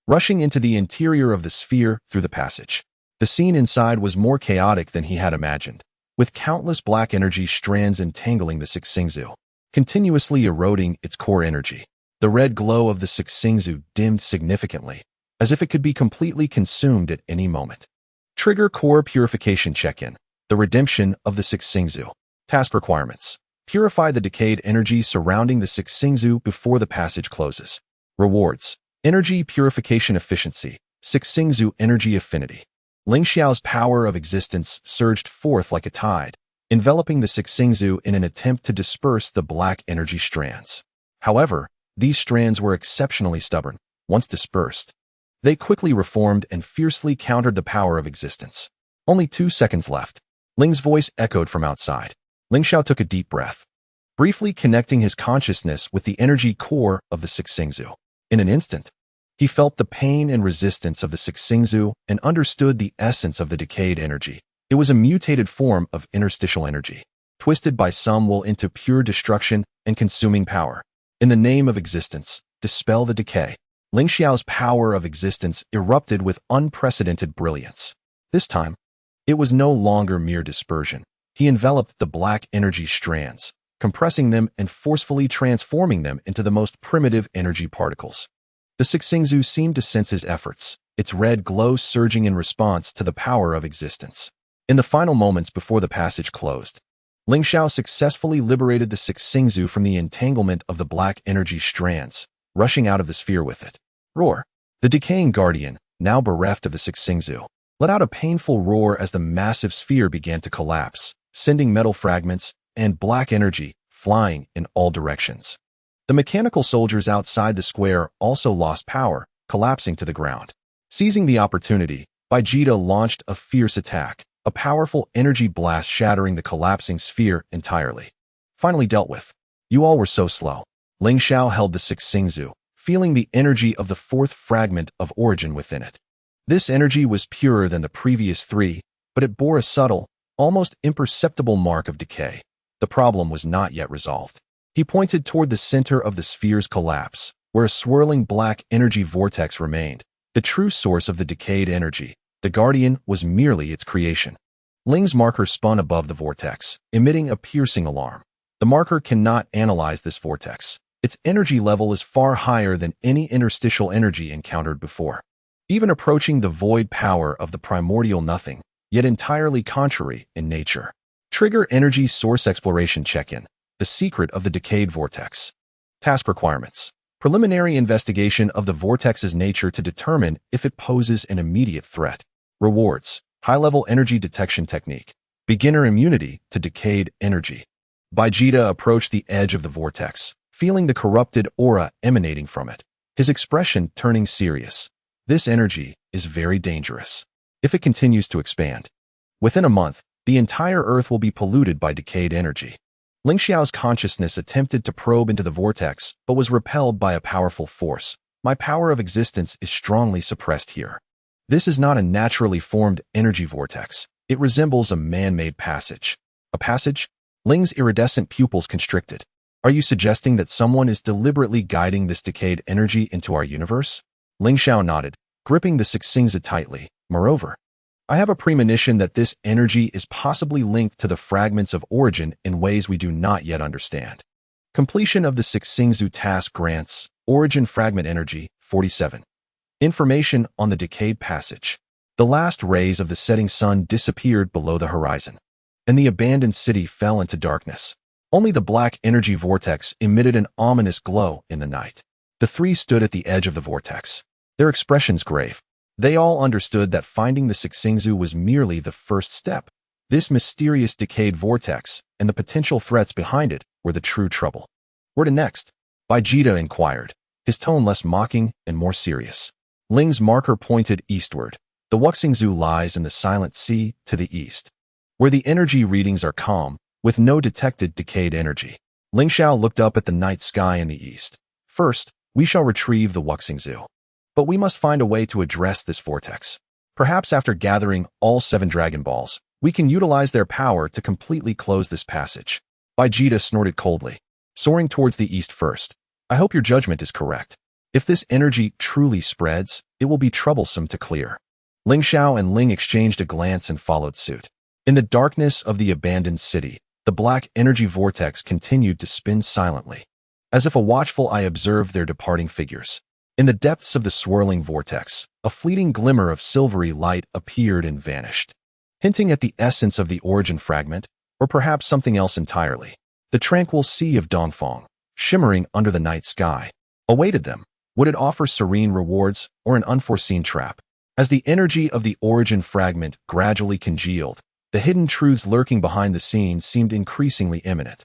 rushing into the interior of the sphere through the passage. The scene inside was more chaotic than he had imagined, with countless black energy strands entangling the Sixingzu, continuously eroding its core energy. The red glow of the Sixingzu dimmed significantly, as if it could be completely consumed at any moment. Trigger core purification check-in. The redemption of the Sixingzu. Task requirements. Purify the decayed energy surrounding the Sixingzu before the passage closes. Rewards. Energy purification efficiency. Sixingzu energy affinity. Ling Xiao's power of existence surged forth like a tide, enveloping the Sixingzu in an attempt to disperse the black energy strands. However, these strands were exceptionally stubborn. Once dispersed, they quickly reformed and fiercely countered the power of existence. Only 2 seconds left. Ling's voice echoed from outside. Ling Xiao took a deep breath, briefly connecting his consciousness with the energy core of the Sixingzu. In an instant, he felt the pain and resistance of the Sixingzu and understood the essence of the decayed energy. It was a mutated form of interstitial energy, twisted by some will into pure destruction and consuming power. In the name of existence, dispel the decay. Ling Xiao's power of existence erupted with unprecedented brilliance. This time, it was no longer mere dispersion. He enveloped the black energy strands, compressing them and forcefully transforming them into the most primitive energy particles. The Sixingzu seemed to sense his efforts, its red glow surging in response to the power of existence. In the final moments before the passage closed, Ling Xiao successfully liberated the Sixingzu from the entanglement of the black energy strands, rushing out of the sphere with it. Roar! The decaying guardian, now bereft of the Sixingzu, let out a painful roar as the massive sphere began to collapse, sending metal fragments and black energy flying in all directions. The mechanical soldiers outside the square also lost power, collapsing to the ground. Seizing the opportunity, Vegeta launched a fierce attack, a powerful energy blast shattering the collapsing sphere entirely. Finally dealt with. You all were so slow. Ling Xiao held the Sixingzu, feeling the energy of the fourth fragment of origin within it. This energy was purer than the previous three, but it bore a subtle, almost imperceptible mark of decay. The problem was not yet resolved. He pointed toward the center of the sphere's collapse, where a swirling black energy vortex remained, the true source of the decayed energy. The Guardian was merely its creation. Ling's marker spun above the vortex, emitting a piercing alarm. The marker cannot analyze this vortex. Its energy level is far higher than any interstitial energy encountered before. Even approaching the void power of the primordial nothing, yet entirely contrary in nature. Trigger energy source exploration check-in. The secret of the decayed vortex. Task requirements. Preliminary investigation of the vortex's nature to determine if it poses an immediate threat. Rewards. High-level energy detection technique. Beginner immunity to decayed energy. Vegeta approached the edge of the vortex, feeling the corrupted aura emanating from it. His expression turning serious. This energy is very dangerous. If it continues to expand, within a month, the entire Earth will be polluted by decayed energy. Ling Xiao's consciousness attempted to probe into the vortex, but was repelled by a powerful force. My power of existence is strongly suppressed here. This is not a naturally formed energy vortex. It resembles a man-made passage. A passage? Ling's iridescent pupils constricted. Are you suggesting that someone is deliberately guiding this decayed energy into our universe? Ling Xiao nodded, gripping the Sixingzu tightly. Moreover, I have a premonition that this energy is possibly linked to the fragments of origin in ways we do not yet understand. Completion of the Sixingzu task grants Origin Fragment Energy 47. Information on the decayed passage. The last rays of the setting sun disappeared below the horizon, and the abandoned city fell into darkness. Only the black energy vortex emitted an ominous glow in the night. The three stood at the edge of the vortex, their expressions grave. They all understood that finding the Sixingzu was merely the first step. This mysterious decayed vortex and the potential threats behind it were the true trouble. Where to next? Vegeta inquired, his tone less mocking and more serious. Ling's marker pointed eastward. The Wuxingzu lies in the silent sea to the east, where the energy readings are calm, with no detected decayed energy. Ling Xiao looked up at the night sky in the east. First, we shall retrieve the Wuxingzu. But we must find a way to address this vortex. Perhaps after gathering all 7 Dragon Balls, we can utilize their power to completely close this passage. Vegeta snorted coldly, soaring towards the east first. I hope your judgment is correct. If this energy truly spreads, it will be troublesome to clear. Ling Xiao and Ling exchanged a glance and followed suit. In the darkness of the abandoned city, the black energy vortex continued to spin silently. As if a watchful eye observed their departing figures. In the depths of the swirling vortex, a fleeting glimmer of silvery light appeared and vanished, hinting at the essence of the origin fragment, or perhaps something else entirely. The tranquil sea of Dongfang, shimmering under the night sky, awaited them. Would it offer serene rewards or an unforeseen trap? As the energy of the origin fragment gradually congealed, the hidden truths lurking behind the scenes seemed increasingly imminent.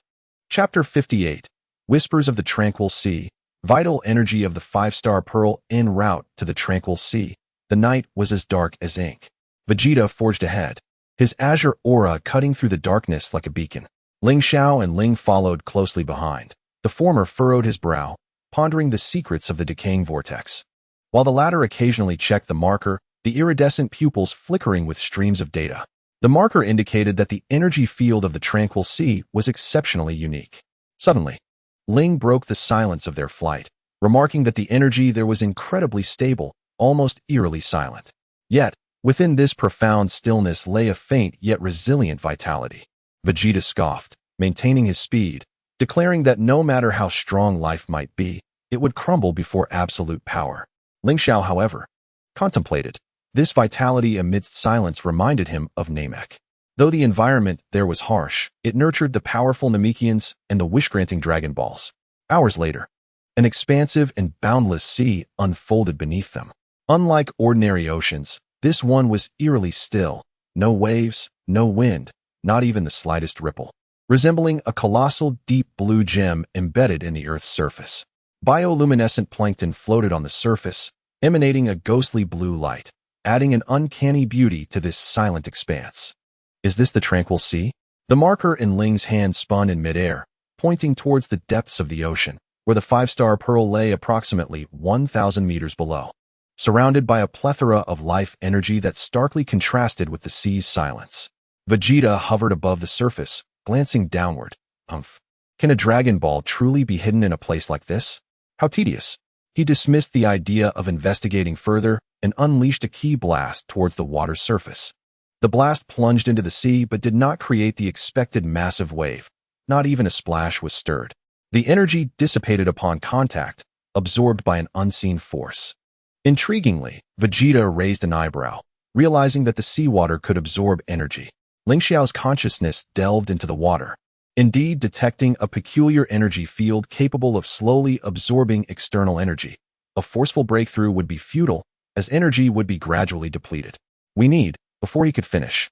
Chapter 58. Whispers of the Tranquil Sea. Vital energy of the 5-star pearl en route to the Tranquil Sea. The night was as dark as ink. Vegeta forged ahead, his azure aura cutting through the darkness like a beacon. Ling Xiao and Ling followed closely behind. The former furrowed his brow, pondering the secrets of the decaying vortex, while the latter occasionally checked the marker, the iridescent pupils flickering with streams of data. The marker indicated that the energy field of the Tranquil Sea was exceptionally unique. Suddenly, Ling broke the silence of their flight, remarking that the energy there was incredibly stable, almost eerily silent. Yet, within this profound stillness lay a faint yet resilient vitality. Vegeta scoffed, maintaining his speed, declaring that no matter how strong life might be, it would crumble before absolute power. Ling Xiao, however, contemplated. This vitality amidst silence reminded him of Namek. Though the environment there was harsh, it nurtured the powerful Namekians and the wish-granting Dragon Balls. Hours later, an expansive and boundless sea unfolded beneath them. Unlike ordinary oceans, this one was eerily still. No waves, no wind, not even the slightest ripple. Resembling a colossal deep blue gem embedded in the Earth's surface. Bioluminescent plankton floated on the surface, emanating a ghostly blue light, adding an uncanny beauty to this silent expanse. Is this the tranquil sea? The marker in Ling's hand spun in midair, pointing towards the depths of the ocean, where the five-star pearl lay approximately 1,000 meters below, surrounded by a plethora of life energy that starkly contrasted with the sea's silence. Vegeta hovered above the surface, glancing downward. Humph. Can a Dragon Ball truly be hidden in a place like this? How tedious. He dismissed the idea of investigating further and unleashed a ki blast towards the water's surface. The blast plunged into the sea but did not create the expected massive wave. Not even a splash was stirred. The energy dissipated upon contact, absorbed by an unseen force. Intriguingly, Vegeta raised an eyebrow, realizing that the seawater could absorb energy. Ling Xiao's consciousness delved into the water, indeed detecting a peculiar energy field capable of slowly absorbing external energy. A forceful breakthrough would be futile, as energy would be gradually depleted. Before he could finish,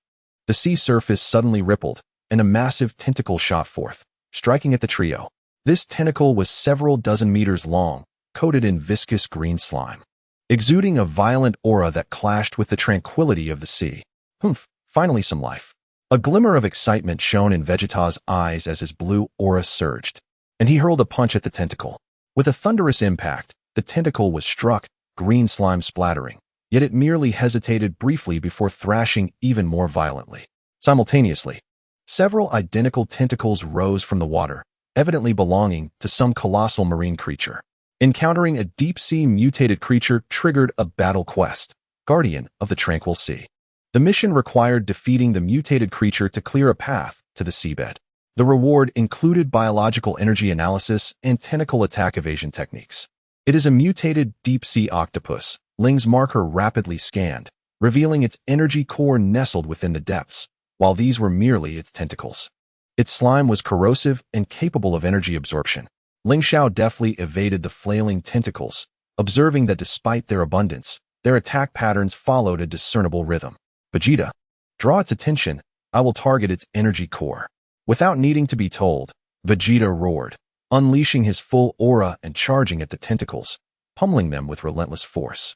the sea surface suddenly rippled, and a massive tentacle shot forth, striking at the trio. This tentacle was several dozen meters long, coated in viscous green slime, exuding a violent aura that clashed with the tranquility of the sea. Humph, finally some life. A glimmer of excitement shone in Vegeta's eyes as his blue aura surged, and he hurled a punch at the tentacle. With a thunderous impact, the tentacle was struck, green slime splattering, yet it merely hesitated briefly before thrashing even more violently. Simultaneously, several identical tentacles rose from the water, evidently belonging to some colossal marine creature. Encountering a deep-sea mutated creature triggered a battle quest, Guardian of the Tranquil Sea. The mission required defeating the mutated creature to clear a path to the seabed. The reward included biological energy analysis and tentacle attack evasion techniques. It is a mutated deep-sea octopus. Ling's marker rapidly scanned, revealing its energy core nestled within the depths, while these were merely its tentacles. Its slime was corrosive and capable of energy absorption. Ling Xiao deftly evaded the flailing tentacles, observing that despite their abundance, their attack patterns followed a discernible rhythm. Vegeta, draw its attention, I will target its energy core. Without needing to be told, Vegeta roared, unleashing his full aura and charging at the tentacles, pummeling them with relentless force.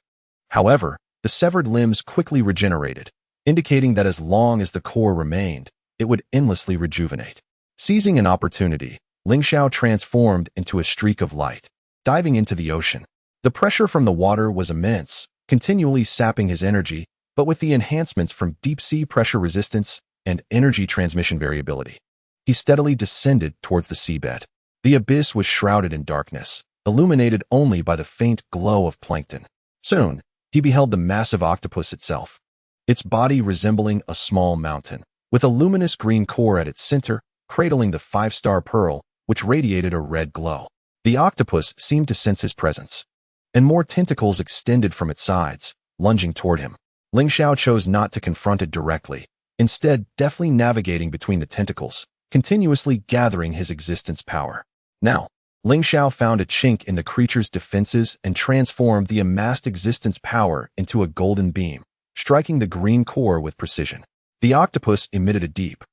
However, the severed limbs quickly regenerated, indicating that as long as the core remained, it would endlessly rejuvenate. Seizing an opportunity, Ling Xiao transformed into a streak of light, diving into the ocean. The pressure from the water was immense, continually sapping his energy, but with the enhancements from deep-sea pressure resistance and energy transmission variability, he steadily descended towards the seabed. The abyss was shrouded in darkness, illuminated only by the faint glow of plankton. Soon, he beheld the massive octopus itself, its body resembling a small mountain, with a luminous green core at its center, cradling the five-star pearl, which radiated a red glow. The octopus seemed to sense his presence, and more tentacles extended from its sides, lunging toward him. Ling Xiao chose not to confront it directly, instead deftly navigating between the tentacles, continuously gathering his existence power. Now, Ling Xiao found a chink in the creature's defenses and transformed the amassed existence power into a golden beam, striking the green core with precision. The octopus emitted a deep,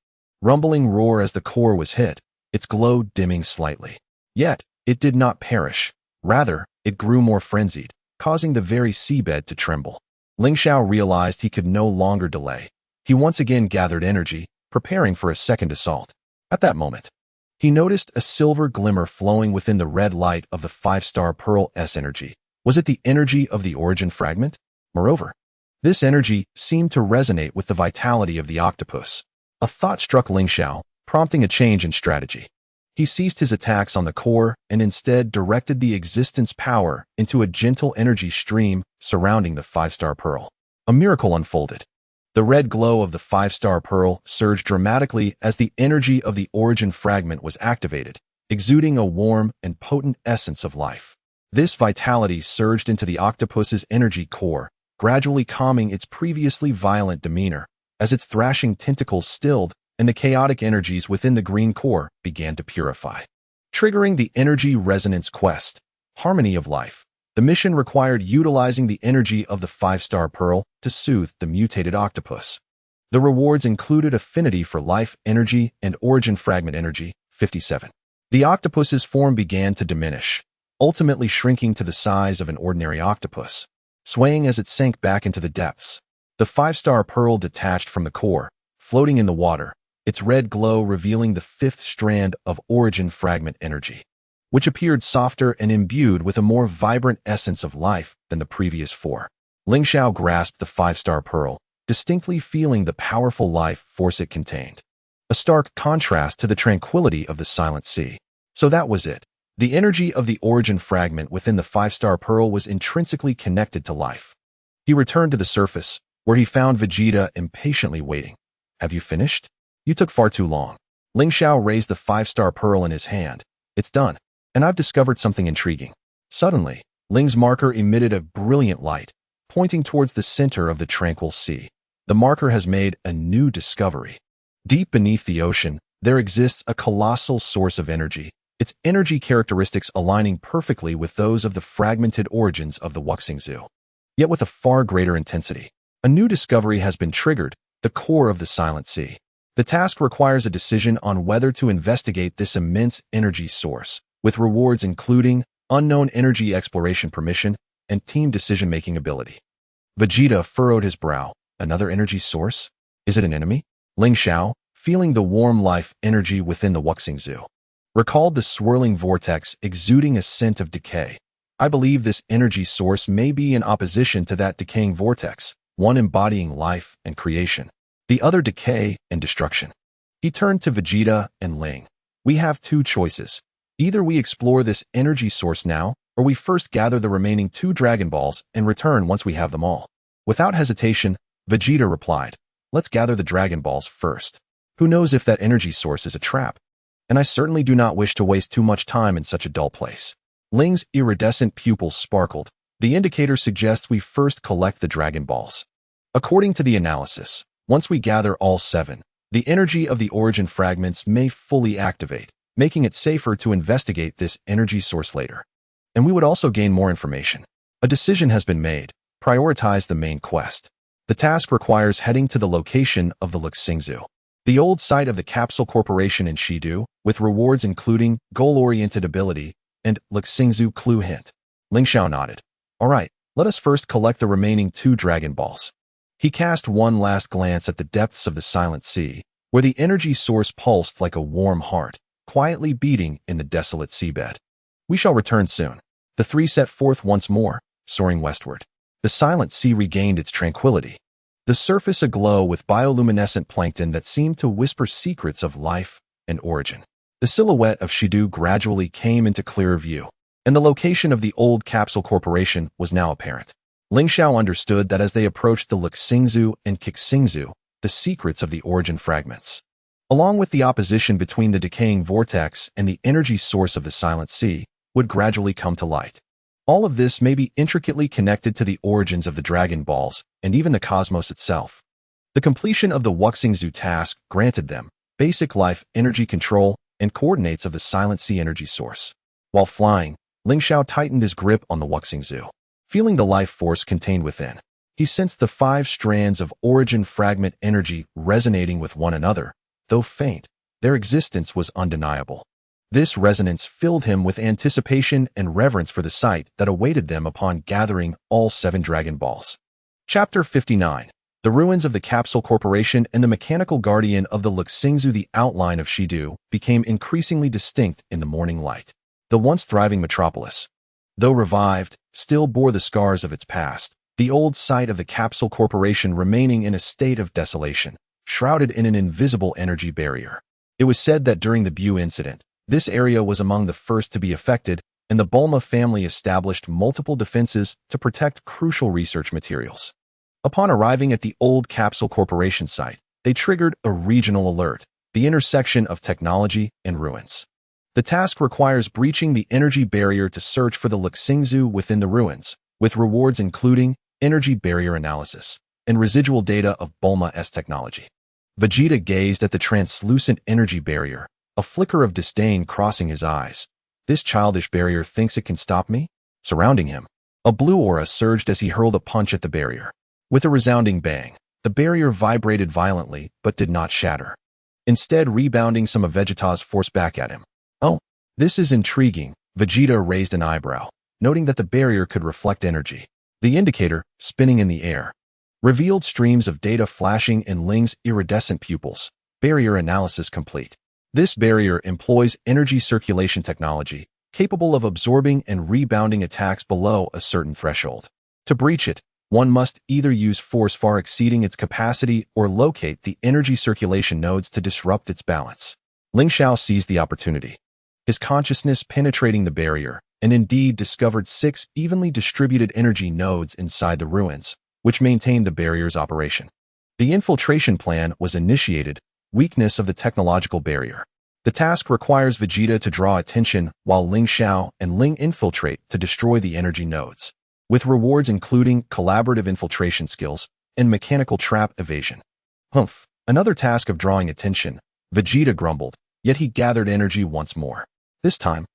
rumbling roar as the core was hit, its glow dimming slightly. Yet, it did not perish. Rather, it grew more frenzied, causing the very seabed to tremble. Ling Xiao realized he could no longer delay. He once again gathered energy, preparing for a second assault. At that moment, he noticed a silver glimmer flowing within the red light of the five-star pearl's energy. Was it the energy of the origin fragment? Moreover, this energy seemed to resonate with the vitality of the octopus. A thought struck Ling Xiao, prompting a change in strategy. He ceased his attacks on the core and instead directed the existence power into a gentle energy stream surrounding the five-star pearl. A miracle unfolded. The red glow of the five-star pearl surged dramatically as the energy of the origin fragment was activated, exuding a warm and potent essence of life. This vitality surged into the octopus's energy core, gradually calming its previously violent demeanor, as its thrashing tentacles stilled and the chaotic energies within the green core began to purify. Triggering the energy resonance quest, Harmony of Life. The mission required utilizing the energy of the 5-star pearl to soothe the mutated octopus. The rewards included affinity for life energy and origin fragment energy, 57. The octopus's form began to diminish, ultimately shrinking to the size of an ordinary octopus, swaying as it sank back into the depths. The 5-star pearl detached from the core, floating in the water, its red glow revealing the 5th strand of origin fragment energy, which appeared softer and imbued with a more vibrant essence of life than the previous 4. Ling Xiao grasped the 5-star pearl, distinctly feeling the powerful life force it contained. A stark contrast to the tranquility of the silent sea. So that was it. The energy of the origin fragment within the 5-star pearl was intrinsically connected to life. He returned to the surface, where he found Vegeta impatiently waiting. Have you finished? You took far too long. Ling Xiao raised the 5-star pearl in his hand. It's done. And I've discovered something intriguing. Suddenly, Ling's marker emitted a brilliant light, pointing towards the center of the tranquil sea. The marker has made a new discovery. Deep beneath the ocean, there exists a colossal source of energy, its energy characteristics aligning perfectly with those of the fragmented origins of the Wuxingzhu, yet with a far greater intensity. A new discovery has been triggered, the core of the Silent Sea. The task requires a decision on whether to investigate this immense energy source, with rewards including unknown energy exploration permission and team decision-making ability. Vegeta furrowed his brow. Another energy source? Is it an enemy? Ling Xiao, feeling the warm life energy within the Wuxingzhu, recalled the swirling vortex exuding a scent of decay. I believe this energy source may be in opposition to that decaying vortex, one embodying life and creation, the other decay and destruction. He turned to Vegeta and Ling. We have 2 choices. Either we explore this energy source now, or we first gather the remaining 2 Dragon Balls and return once we have them all. Without hesitation, Vegeta replied, let's gather the Dragon Balls first. Who knows if that energy source is a trap? And I certainly do not wish to waste too much time in such a dull place. Ling's iridescent pupils sparkled. The indicator suggests we first collect the Dragon Balls. According to the analysis, once we gather all 7, the energy of the origin fragments may fully activate, making it safer to investigate this energy source later. And we would also gain more information. A decision has been made. Prioritize the main quest. The task requires heading to the location of the Wuxingzhu, the old site of the Capsule Corporation in Shidu, with rewards including goal-oriented ability and Wuxingzhu clue hint. Ling Xiao nodded. All right, let us first collect the remaining 2 Dragon Balls. He cast one last glance at the depths of the Silent Sea, where the energy source pulsed like a warm heart, quietly beating in the desolate seabed. We shall return soon. The 3 set forth once more, soaring westward. The Silent Sea regained its tranquility, the surface aglow with bioluminescent plankton that seemed to whisper secrets of life and origin. The silhouette of Shidu gradually came into clearer view, and the location of the old Capsule Corporation was now apparent. Ling Xiao understood that as they approached the Wuxingzhu and Kixingzhu, the secrets of the origin fragments, along with the opposition between the decaying vortex and the energy source of the Silent Sea, would gradually come to light. All of this may be intricately connected to the origins of the Dragon Balls and even the cosmos itself. The completion of the Wuxingzhu task granted them basic life energy control and coordinates of the Silent Sea energy source. While flying, Ling Xiao tightened his grip on the Wuxingzhu, feeling the life force contained within. He sensed the 5 strands of origin fragment energy resonating with one another. Though faint, their existence was undeniable. This resonance filled him with anticipation and reverence for the sight that awaited them upon gathering all 7 Dragon Balls. Chapter 59. The Ruins of the Capsule Corporation and the Mechanical Guardian of the Wuxingzhu. The outline of Shidu became increasingly distinct in the morning light. The once thriving metropolis, though revived, still bore the scars of its past, the old site of the Capsule Corporation remaining in a state of desolation, shrouded in an invisible energy barrier. It was said that during the Bu incident, this area was among the first to be affected, and the Bulma family established multiple defenses to protect crucial research materials. Upon arriving at the old Capsule Corporation site, they triggered a regional alert, the intersection of technology and ruins. The task requires breaching the energy barrier to search for the Ling within the ruins, with rewards including energy barrier analysis and residual data of Bulma's technology. Vegeta gazed at the translucent energy barrier, a flicker of disdain crossing his eyes. This childish barrier thinks it can stop me? Surrounding him, a blue aura surged as he hurled a punch at the barrier. With a resounding bang, the barrier vibrated violently but did not shatter, instead rebounding some of Vegeta's force back at him. Oh, this is intriguing. Vegeta raised an eyebrow, noting that the barrier could reflect energy. The indicator, spinning in the air, revealed streams of data flashing in Ling's iridescent pupils. Barrier analysis complete. This barrier employs energy circulation technology, capable of absorbing and rebounding attacks below a certain threshold. To breach it, one must either use force far exceeding its capacity or locate the energy circulation nodes to disrupt its balance. Ling Xiao seized the opportunity, his consciousness penetrating the barrier, and indeed discovered 6 evenly distributed energy nodes inside the ruins, which maintained the barrier's operation. The infiltration plan was initiated. Weakness of the technological barrier. The task requires Vegeta to draw attention while Ling Xiao and Ling infiltrate to destroy the energy nodes, with rewards including collaborative infiltration skills and mechanical trap evasion. Humph, another task of drawing attention, Vegeta grumbled, yet he gathered energy once more. This time,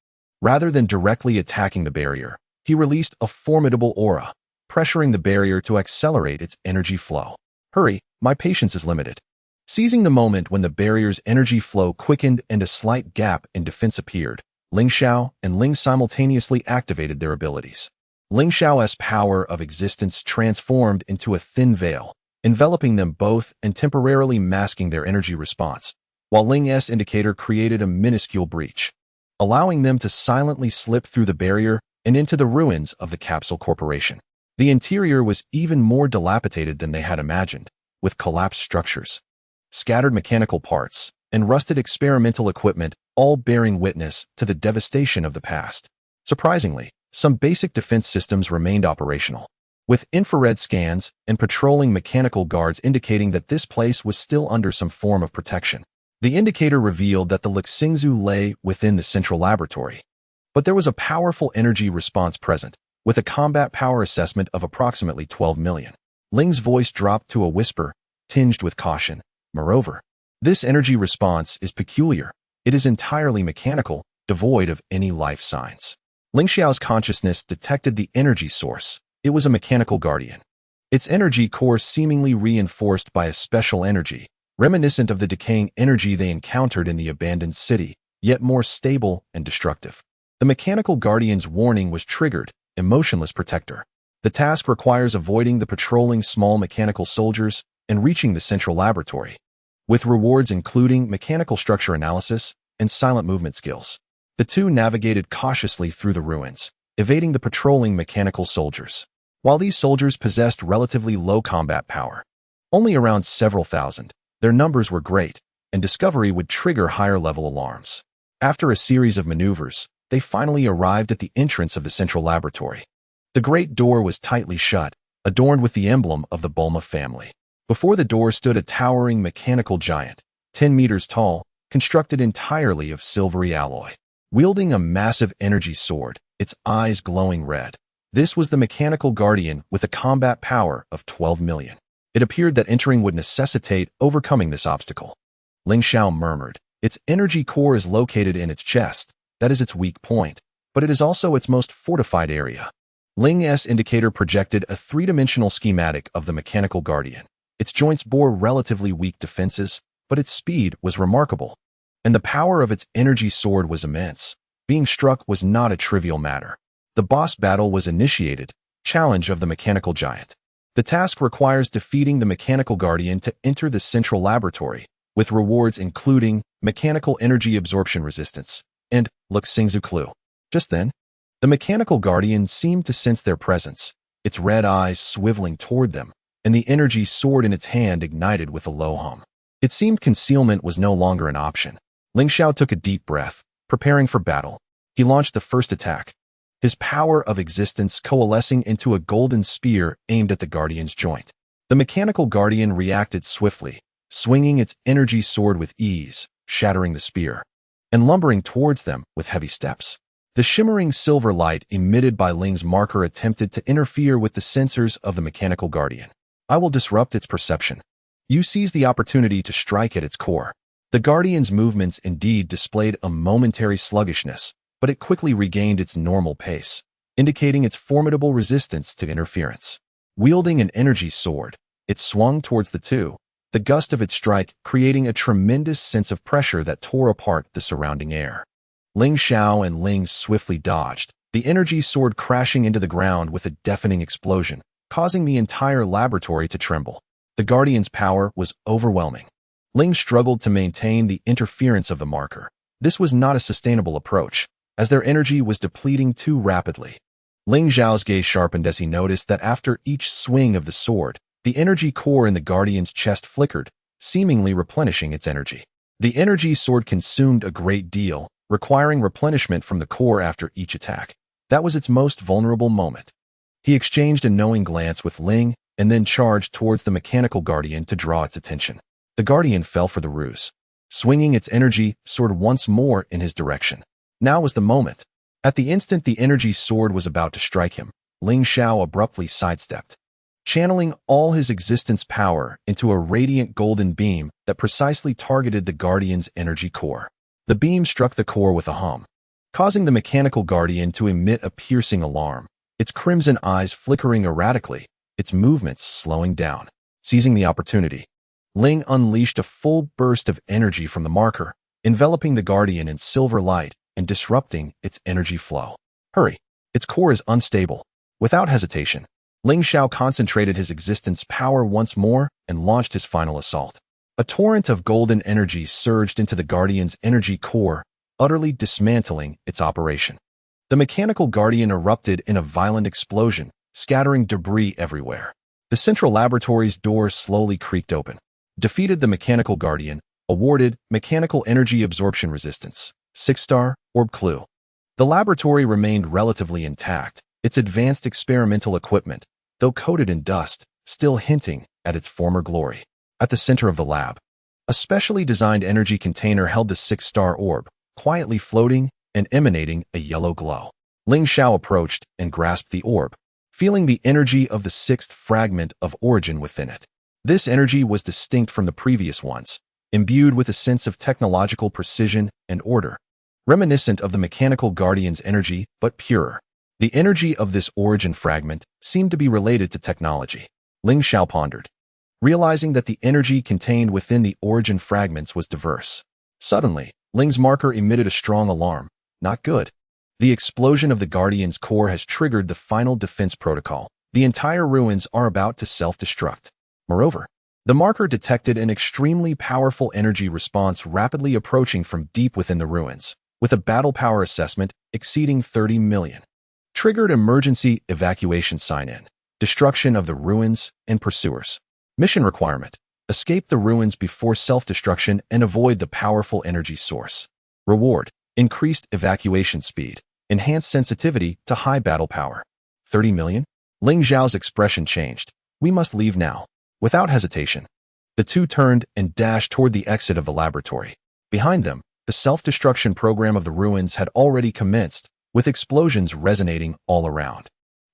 rather than directly attacking the barrier, he released a formidable aura, pressuring the barrier to accelerate its energy flow. Hurry, my patience is limited. Seizing the moment when the barrier's energy flow quickened and a slight gap in defense appeared, Ling Xiao and Ling simultaneously activated their abilities. Ling Xiao's power of existence transformed into a thin veil, enveloping them both and temporarily masking their energy response, while Ling's indicator created a minuscule breach, allowing them to silently slip through the barrier and into the ruins of the Capsule Corporation. The interior was even more dilapidated than they had imagined, with collapsed structures, scattered mechanical parts, and rusted experimental equipment, all bearing witness to the devastation of the past. Surprisingly, some basic defense systems remained operational, with infrared scans and patrolling mechanical guards indicating that this place was still under some form of protection. The indicator revealed that the Ling lay within the central laboratory, but there was a powerful energy response present, with a combat power assessment of approximately 12 million. Ling's voice dropped to a whisper, tinged with caution. Moreover, this energy response is peculiar. It is entirely mechanical, devoid of any life signs. Ling Xiao's consciousness detected the energy source. It was a mechanical guardian. Its energy core seemingly reinforced by a special energy, reminiscent of the decaying energy they encountered in the abandoned city, yet more stable and destructive. The mechanical guardian's warning was triggered, emotionless protector. The task requires avoiding the patrolling small mechanical soldiers and reaching the central laboratory, with rewards including mechanical structure analysis and silent movement skills. The two navigated cautiously through the ruins, evading the patrolling mechanical soldiers. While these soldiers possessed relatively low combat power, only around several thousand, their numbers were great, and discovery would trigger higher-level alarms. After a series of maneuvers, they finally arrived at the entrance of the central laboratory. The great door was tightly shut, adorned with the emblem of the Bulma family. Before the door stood a towering mechanical giant, 10 meters tall, constructed entirely of silvery alloy. Wielding a massive energy sword, its eyes glowing red. This was the mechanical guardian with a combat power of 12 million. It appeared that entering would necessitate overcoming this obstacle. Ling Xiao murmured, its energy core is located in its chest. That is its weak point, but it is also its most fortified area. Ling's indicator projected a three-dimensional schematic of the mechanical guardian. Its joints bore relatively weak defenses, but its speed was remarkable, and the power of its energy sword was immense. Being struck was not a trivial matter. The boss battle was initiated, challenge of the mechanical giant. The task requires defeating the mechanical guardian to enter the central laboratory, with rewards including mechanical energy absorption resistance and Ling clue. Just then, the mechanical guardian seemed to sense their presence, its red eyes swiveling toward them, and the energy sword in its hand ignited with a low hum. It seemed concealment was no longer an option. Ling Xiao took a deep breath, preparing for battle. He launched the first attack, his power of existence coalescing into a golden spear aimed at the guardian's joint. The mechanical guardian reacted swiftly, swinging its energy sword with ease, shattering the spear. and lumbering towards them with heavy steps. The shimmering silver light emitted by Ling's marker attempted to interfere with the sensors of the mechanical guardian. I will disrupt its perception. You seize the opportunity to strike at its core. The guardian's movements indeed displayed a momentary sluggishness, but it quickly regained its normal pace, indicating its formidable resistance to interference. Wielding an energy sword, it swung towards the two, the gust of its strike creating a tremendous sense of pressure that tore apart the surrounding air. Ling Xiao and Ling swiftly dodged, the energy sword crashing into the ground with a deafening explosion, causing the entire laboratory to tremble. The Guardian's power was overwhelming. Ling struggled to maintain the interference of the marker. This was not a sustainable approach, as their energy was depleting too rapidly. Ling Xiao's gaze sharpened as he noticed that after each swing of the sword, the energy core in the Guardian's chest flickered, seemingly replenishing its energy. The energy sword consumed a great deal, requiring replenishment from the core after each attack. That was its most vulnerable moment. He exchanged a knowing glance with Ling and then charged towards the mechanical guardian to draw its attention. The guardian fell for the ruse, swinging its energy sword once more in his direction. Now was the moment. At the instant the energy sword was about to strike him, Ling Xiao abruptly sidestepped, channeling all his existence power into a radiant golden beam that precisely targeted the guardian's energy core. The beam struck the core with a hum, causing the mechanical guardian to emit a piercing alarm, its crimson eyes flickering erratically, its movements slowing down. Seizing the opportunity, Ling unleashed a full burst of energy from the marker, enveloping the guardian in silver light and disrupting its energy flow. Hurry! Its core is unstable. Without hesitation, Ling Xiao concentrated his existence power once more and launched his final assault. A torrent of golden energy surged into the Guardian's energy core, utterly dismantling its operation. The mechanical guardian erupted in a violent explosion, scattering debris everywhere. The central laboratory's doors slowly creaked open. Defeated the mechanical guardian, awarded mechanical energy absorption resistance, 6-star, orb clue. The laboratory remained relatively intact, its advanced experimental equipment, though coated in dust, still hinting at its former glory. At the center of the lab, a specially designed energy container held the 6-star orb, quietly floating and emanating a yellow glow. Ling Xiao approached and grasped the orb, feeling the energy of the 6th fragment of origin within it. This energy was distinct from the previous ones, imbued with a sense of technological precision and order, reminiscent of the mechanical guardian's energy, but purer. The energy of this origin fragment seemed to be related to technology. Ling Xiao pondered, realizing that the energy contained within the origin fragments was diverse. Suddenly, Ling's marker emitted a strong alarm. Not good. The explosion of the Guardian's core has triggered the final defense protocol. The entire ruins are about to self-destruct. Moreover, the marker detected an extremely powerful energy response rapidly approaching from deep within the ruins, with a battle power assessment exceeding 30 million. Triggered emergency evacuation sign-in. Destruction of the ruins and pursuers. Mission requirement: escape the ruins before self-destruction and avoid the powerful energy source. Reward: increased evacuation speed, enhanced sensitivity to high battle power. 30 million? Ling Xiao's expression changed. We must leave now. Without hesitation, the two turned and dashed toward the exit of the laboratory. Behind them, the self-destruction program of the ruins had already commenced, with explosions resonating all around.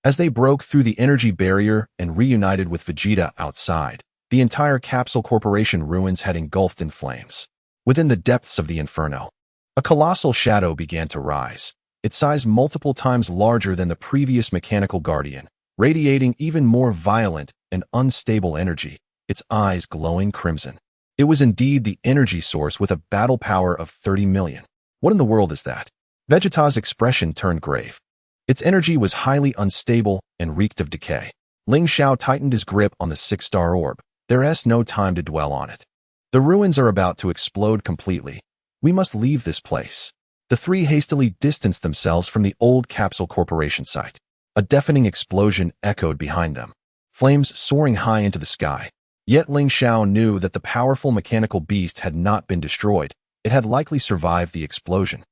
As they broke through the energy barrier and reunited with Vegeta outside, the entire Capsule Corporation ruins had engulfed in flames. Within the depths of the inferno, a colossal shadow began to rise, its size multiple times larger than the previous mechanical guardian, radiating even more violent and unstable energy, its eyes glowing crimson. It was indeed the energy source with a battle power of 30 million. What in the world is that? Vegeta's expression turned grave. Its energy was highly unstable and reeked of decay. Ling Xiao tightened his grip on the 6-star orb. There's no time to dwell on it. The ruins are about to explode completely. We must leave this place. The three hastily distanced themselves from the old Capsule Corporation site. A deafening explosion echoed behind them, flames soaring high into the sky. Yet Ling Xiao knew that the powerful mechanical beast had not been destroyed. It had likely survived the explosion,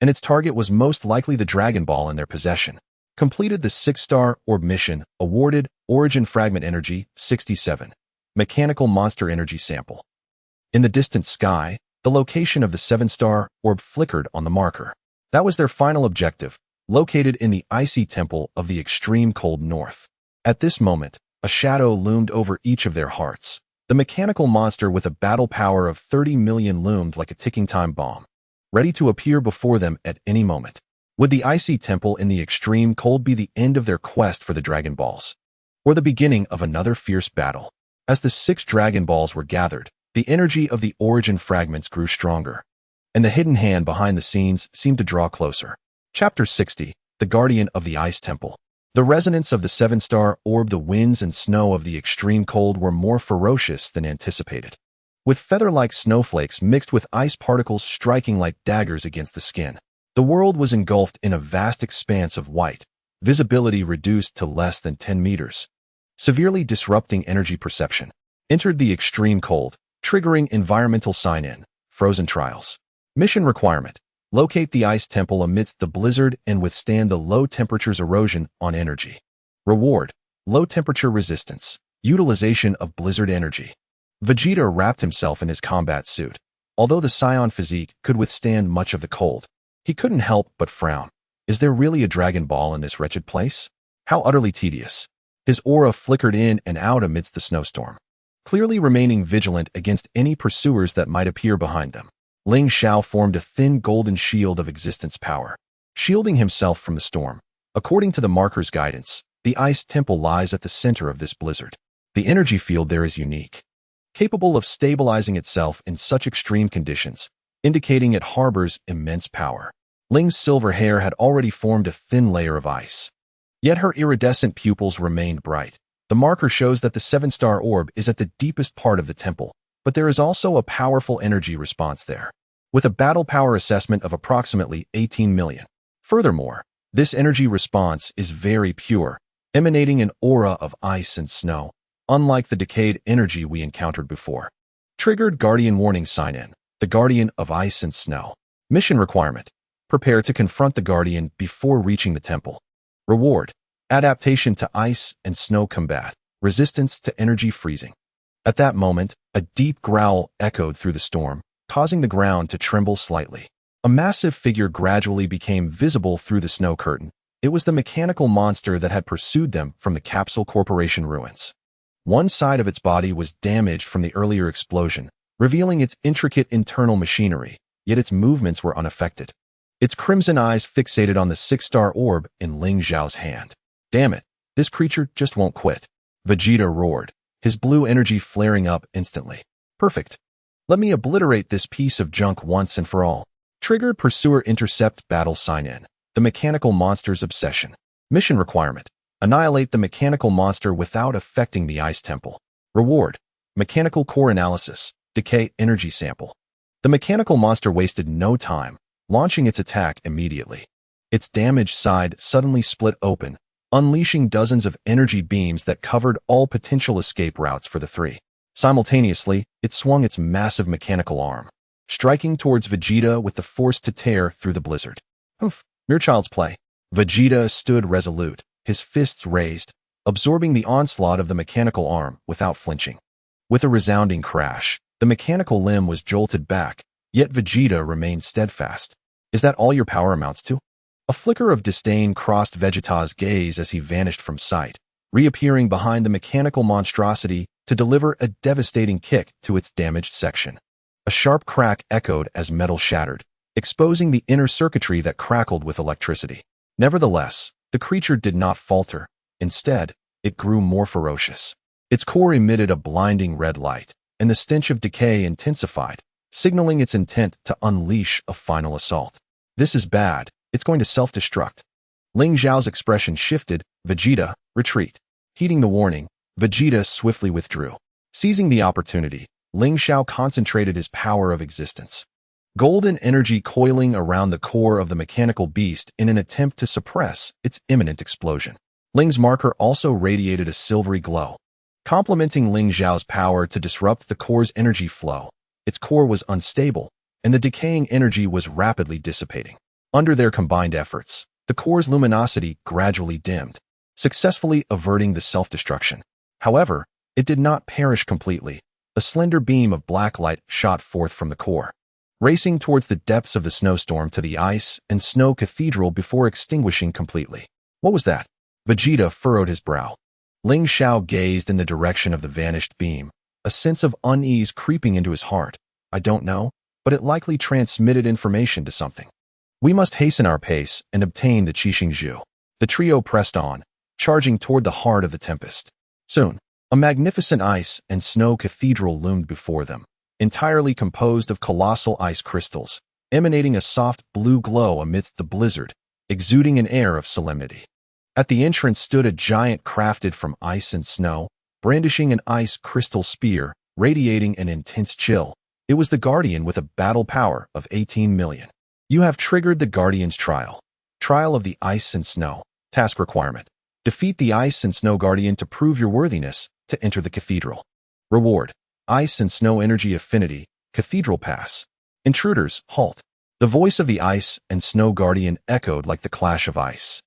and its target was most likely the Dragon Ball in their possession. Completed the 6-star orb mission, awarded Origin Fragment Energy 67, Mechanical Monster Energy Sample. In the distant sky, The location of the seven-star orb flickered on the marker. That was their final objective, located in the icy temple of the extreme cold north. At this moment, a shadow loomed over each of their hearts. The mechanical monster with a battle power of 30 million loomed like a ticking time bomb, ready to appear before them at any moment. Would the icy temple in the extreme cold be the end of their quest for the Dragon Balls, or the beginning of another fierce battle? As the 6 Dragon Balls were gathered, the energy of the origin fragments grew stronger, and the hidden hand behind the scenes seemed to draw closer. Chapter 60, The Guardian of the Ice Temple. The resonance of the 7-star orb, the winds and snow of the extreme cold were more ferocious than anticipated, with feather-like snowflakes mixed with ice particles striking like daggers against the skin. The world was engulfed in a vast expanse of white, visibility reduced to less than 10 meters, severely disrupting energy perception. Entered the extreme cold, triggering environmental sign-in, frozen trials. Mission requirement: locate the ice temple amidst the blizzard and withstand the low temperature's erosion on energy. Reward: low temperature resistance, utilization of blizzard energy. Vegeta wrapped himself in his combat suit. Although the Saiyan physique could withstand much of the cold, he couldn't help but frown. Is there really a Dragon Ball in this wretched place? How utterly tedious. His aura flickered in and out amidst the snowstorm, clearly remaining vigilant against any pursuers that might appear behind them. Ling Xiao formed a thin golden shield of existence power, shielding himself from the storm. According to the marker's guidance, the ice temple lies at the center of this blizzard. The energy field there is unique, capable of stabilizing itself in such extreme conditions, indicating it harbors immense power. Ling's silver hair had already formed a thin layer of ice, yet her iridescent pupils remained bright. The marker shows that the 7-star orb is at the deepest part of the temple, but there is also a powerful energy response there, with a battle power assessment of approximately 18 million. Furthermore, this energy response is very pure, emanating an aura of ice and snow, unlike the decayed energy we encountered before. Triggered Guardian Warning Sign-in, the Guardian of Ice and Snow. Mission requirement: prepare to confront the Guardian before reaching the temple. Reward: adaptation to ice and snow combat, resistance to energy freezing. At that moment, a deep growl echoed through the storm, causing the ground to tremble slightly. A massive figure gradually became visible through the snow curtain. It was the mechanical monster that had pursued them from the Capsule Corporation ruins. One side of its body was damaged from the earlier explosion, revealing its intricate internal machinery, yet its movements were unaffected. Its crimson eyes fixated on the 6-star orb in Ling Xiao's hand. Damn it, this creature just won't quit. Vegeta roared, his blue energy flaring up instantly. Perfect. Let me obliterate this piece of junk once and for all. Triggered Pursuer Intercept Battle Sign-in, the mechanical monster's obsession. Mission requirement: annihilate the mechanical monster without affecting the ice temple. Reward: mechanical core analysis, decay energy sample. The mechanical monster wasted no time, launching its attack immediately. Its damaged side suddenly split open, unleashing dozens of energy beams that covered all potential escape routes for the 3. Simultaneously, it swung its massive mechanical arm, striking towards Vegeta with the force to tear through the blizzard. Oof, mere child's play. Vegeta stood resolute, his fists raised, absorbing the onslaught of the mechanical arm without flinching. With a resounding crash, the mechanical limb was jolted back, yet Vegeta remained steadfast. Is that all your power amounts to? A flicker of disdain crossed Vegeta's gaze as he vanished from sight, reappearing behind the mechanical monstrosity to deliver a devastating kick to its damaged section. A sharp crack echoed as metal shattered, exposing the inner circuitry that crackled with electricity. Nevertheless, the creature did not falter. Instead, it grew more ferocious. Its core emitted a blinding red light, and the stench of decay intensified, signaling its intent to unleash a final assault. This is bad. It's going to self-destruct. Ling Xiao's expression shifted. Vegeta, retreat. Heeding the warning, Vegeta swiftly withdrew. Seizing the opportunity, Ling Xiao concentrated his power of existence, golden energy coiling around the core of the mechanical beast in an attempt to suppress its imminent explosion. Ling's marker also radiated a silvery glow, complementing Ling Xiao's power to disrupt the core's energy flow. Its core was unstable, and the decaying energy was rapidly dissipating. Under their combined efforts, the core's luminosity gradually dimmed, successfully averting the self-destruction. However, it did not perish completely. A slender beam of black light shot forth from the core, racing towards the depths of the snowstorm to the ice and snow cathedral before extinguishing completely. What was that? Vegeta furrowed his brow. Ling Xiao gazed in the direction of the vanished beam, a sense of unease creeping into his heart. I don't know, but it likely transmitted information to something. We must hasten our pace and obtain the Qixingzhu. The trio pressed on, charging toward the heart of the tempest. Soon, a magnificent ice and snow cathedral loomed before them, entirely composed of colossal ice crystals, emanating a soft blue glow amidst the blizzard, exuding an air of solemnity. At the entrance stood a giant crafted from ice and snow, brandishing an ice crystal spear, radiating an intense chill. It was the Guardian with a battle power of 18 million. You have triggered the Guardian's trial. Trial of the Ice and Snow. Task requirement. Defeat the Ice and Snow Guardian to prove your worthiness to enter the cathedral. Reward. Ice and Snow Energy Affinity. Cathedral Pass. Intruders, halt. The voice of the Ice and Snow Guardian echoed like the clash of ice.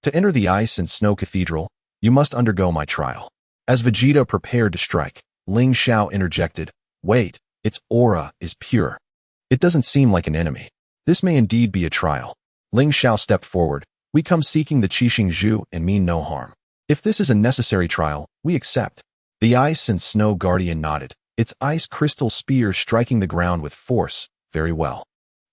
To enter the Ice and Snow Cathedral, you must undergo my trial. As Vegeta prepared to strike, Ling Xiao interjected, wait, its aura is pure. It doesn't seem like an enemy. This may indeed be a trial. Ling Xiao stepped forward. We come seeking the Qixingzhu and mean no harm. If this is a necessary trial, we accept. The Ice and Snow Guardian nodded, its ice crystal spear striking the ground with force. Very well.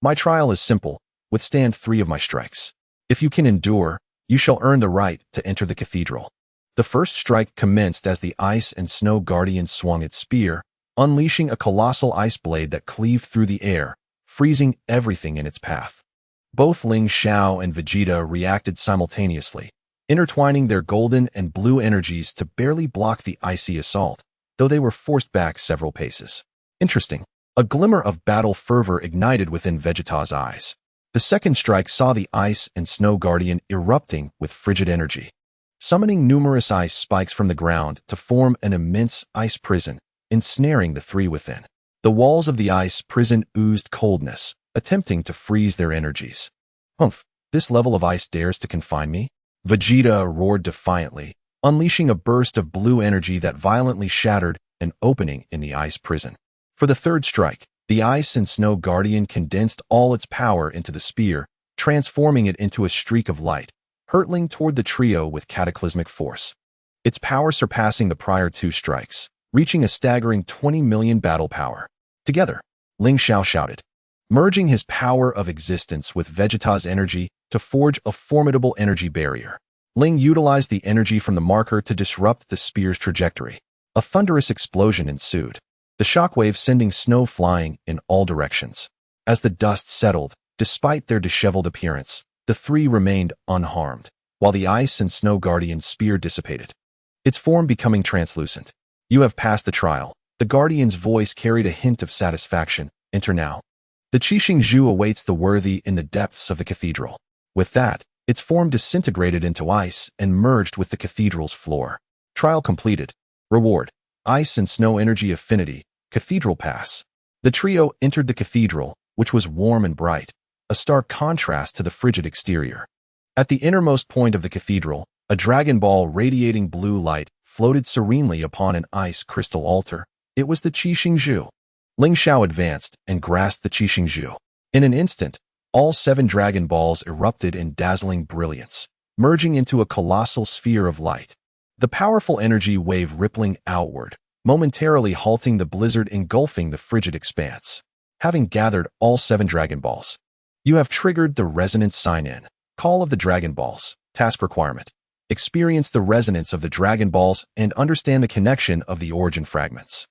My trial is simple. Withstand 3 of my strikes. If you can endure, you shall earn the right to enter the cathedral. The first strike commenced as the Ice and Snow Guardian swung its spear, unleashing a colossal ice blade that cleaved through the air, freezing everything in its path. Both Ling Xiao and Vegeta reacted simultaneously, intertwining their golden and blue energies to barely block the icy assault, though they were forced back several paces. Interesting. A glimmer of battle fervor ignited within Vegeta's eyes. The second strike saw the Ice and Snow Guardian erupting with frigid energy, summoning numerous ice spikes from the ground to form an immense ice prison, ensnaring the 3 within. The walls of the ice prison oozed coldness, attempting to freeze their energies. Humph, this level of ice dares to confine me? Vegeta roared defiantly, unleashing a burst of blue energy that violently shattered an opening in the ice prison. For the third strike, the Ice and Snow Guardian condensed all its power into the spear, transforming it into a streak of light, hurtling toward the trio with cataclysmic force. Its power surpassing the prior 2 strikes, reaching a staggering 20 million battle power. Together, Ling Xiao shouted, merging his power of existence with Vegeta's energy to forge a formidable energy barrier. Ling utilized the energy from the marker to disrupt the spear's trajectory. A thunderous explosion ensued, the shockwave sending snow flying in all directions. As the dust settled, despite their disheveled appearance, the 3 remained unharmed, while the Ice and Snow Guardian's spear dissipated, its form becoming translucent. You have passed the trial. The Guardian's voice carried a hint of satisfaction. Enter now. The Qixingzhu awaits the worthy in the depths of the cathedral. With that, its form disintegrated into ice and merged with the cathedral's floor. Trial completed. Reward. Ice and Snow Energy Affinity. Cathedral Pass. The trio entered the cathedral, which was warm and bright, a stark contrast to the frigid exterior. At the innermost point of the cathedral, a Dragon Ball radiating blue light floated serenely upon an ice crystal altar. It was the Qixingzhu. Ling Xiao advanced and grasped the Qixingzhu. In an instant, all 7 Dragon Balls erupted in dazzling brilliance, merging into a colossal sphere of light. The powerful energy wave rippling outward, momentarily halting the blizzard engulfing the frigid expanse. Having gathered all 7 Dragon Balls, you have triggered the resonance sign-in. Call of the Dragon Balls. Task requirement. Experience the resonance of the Dragon Balls and understand the connection of the origin fragments.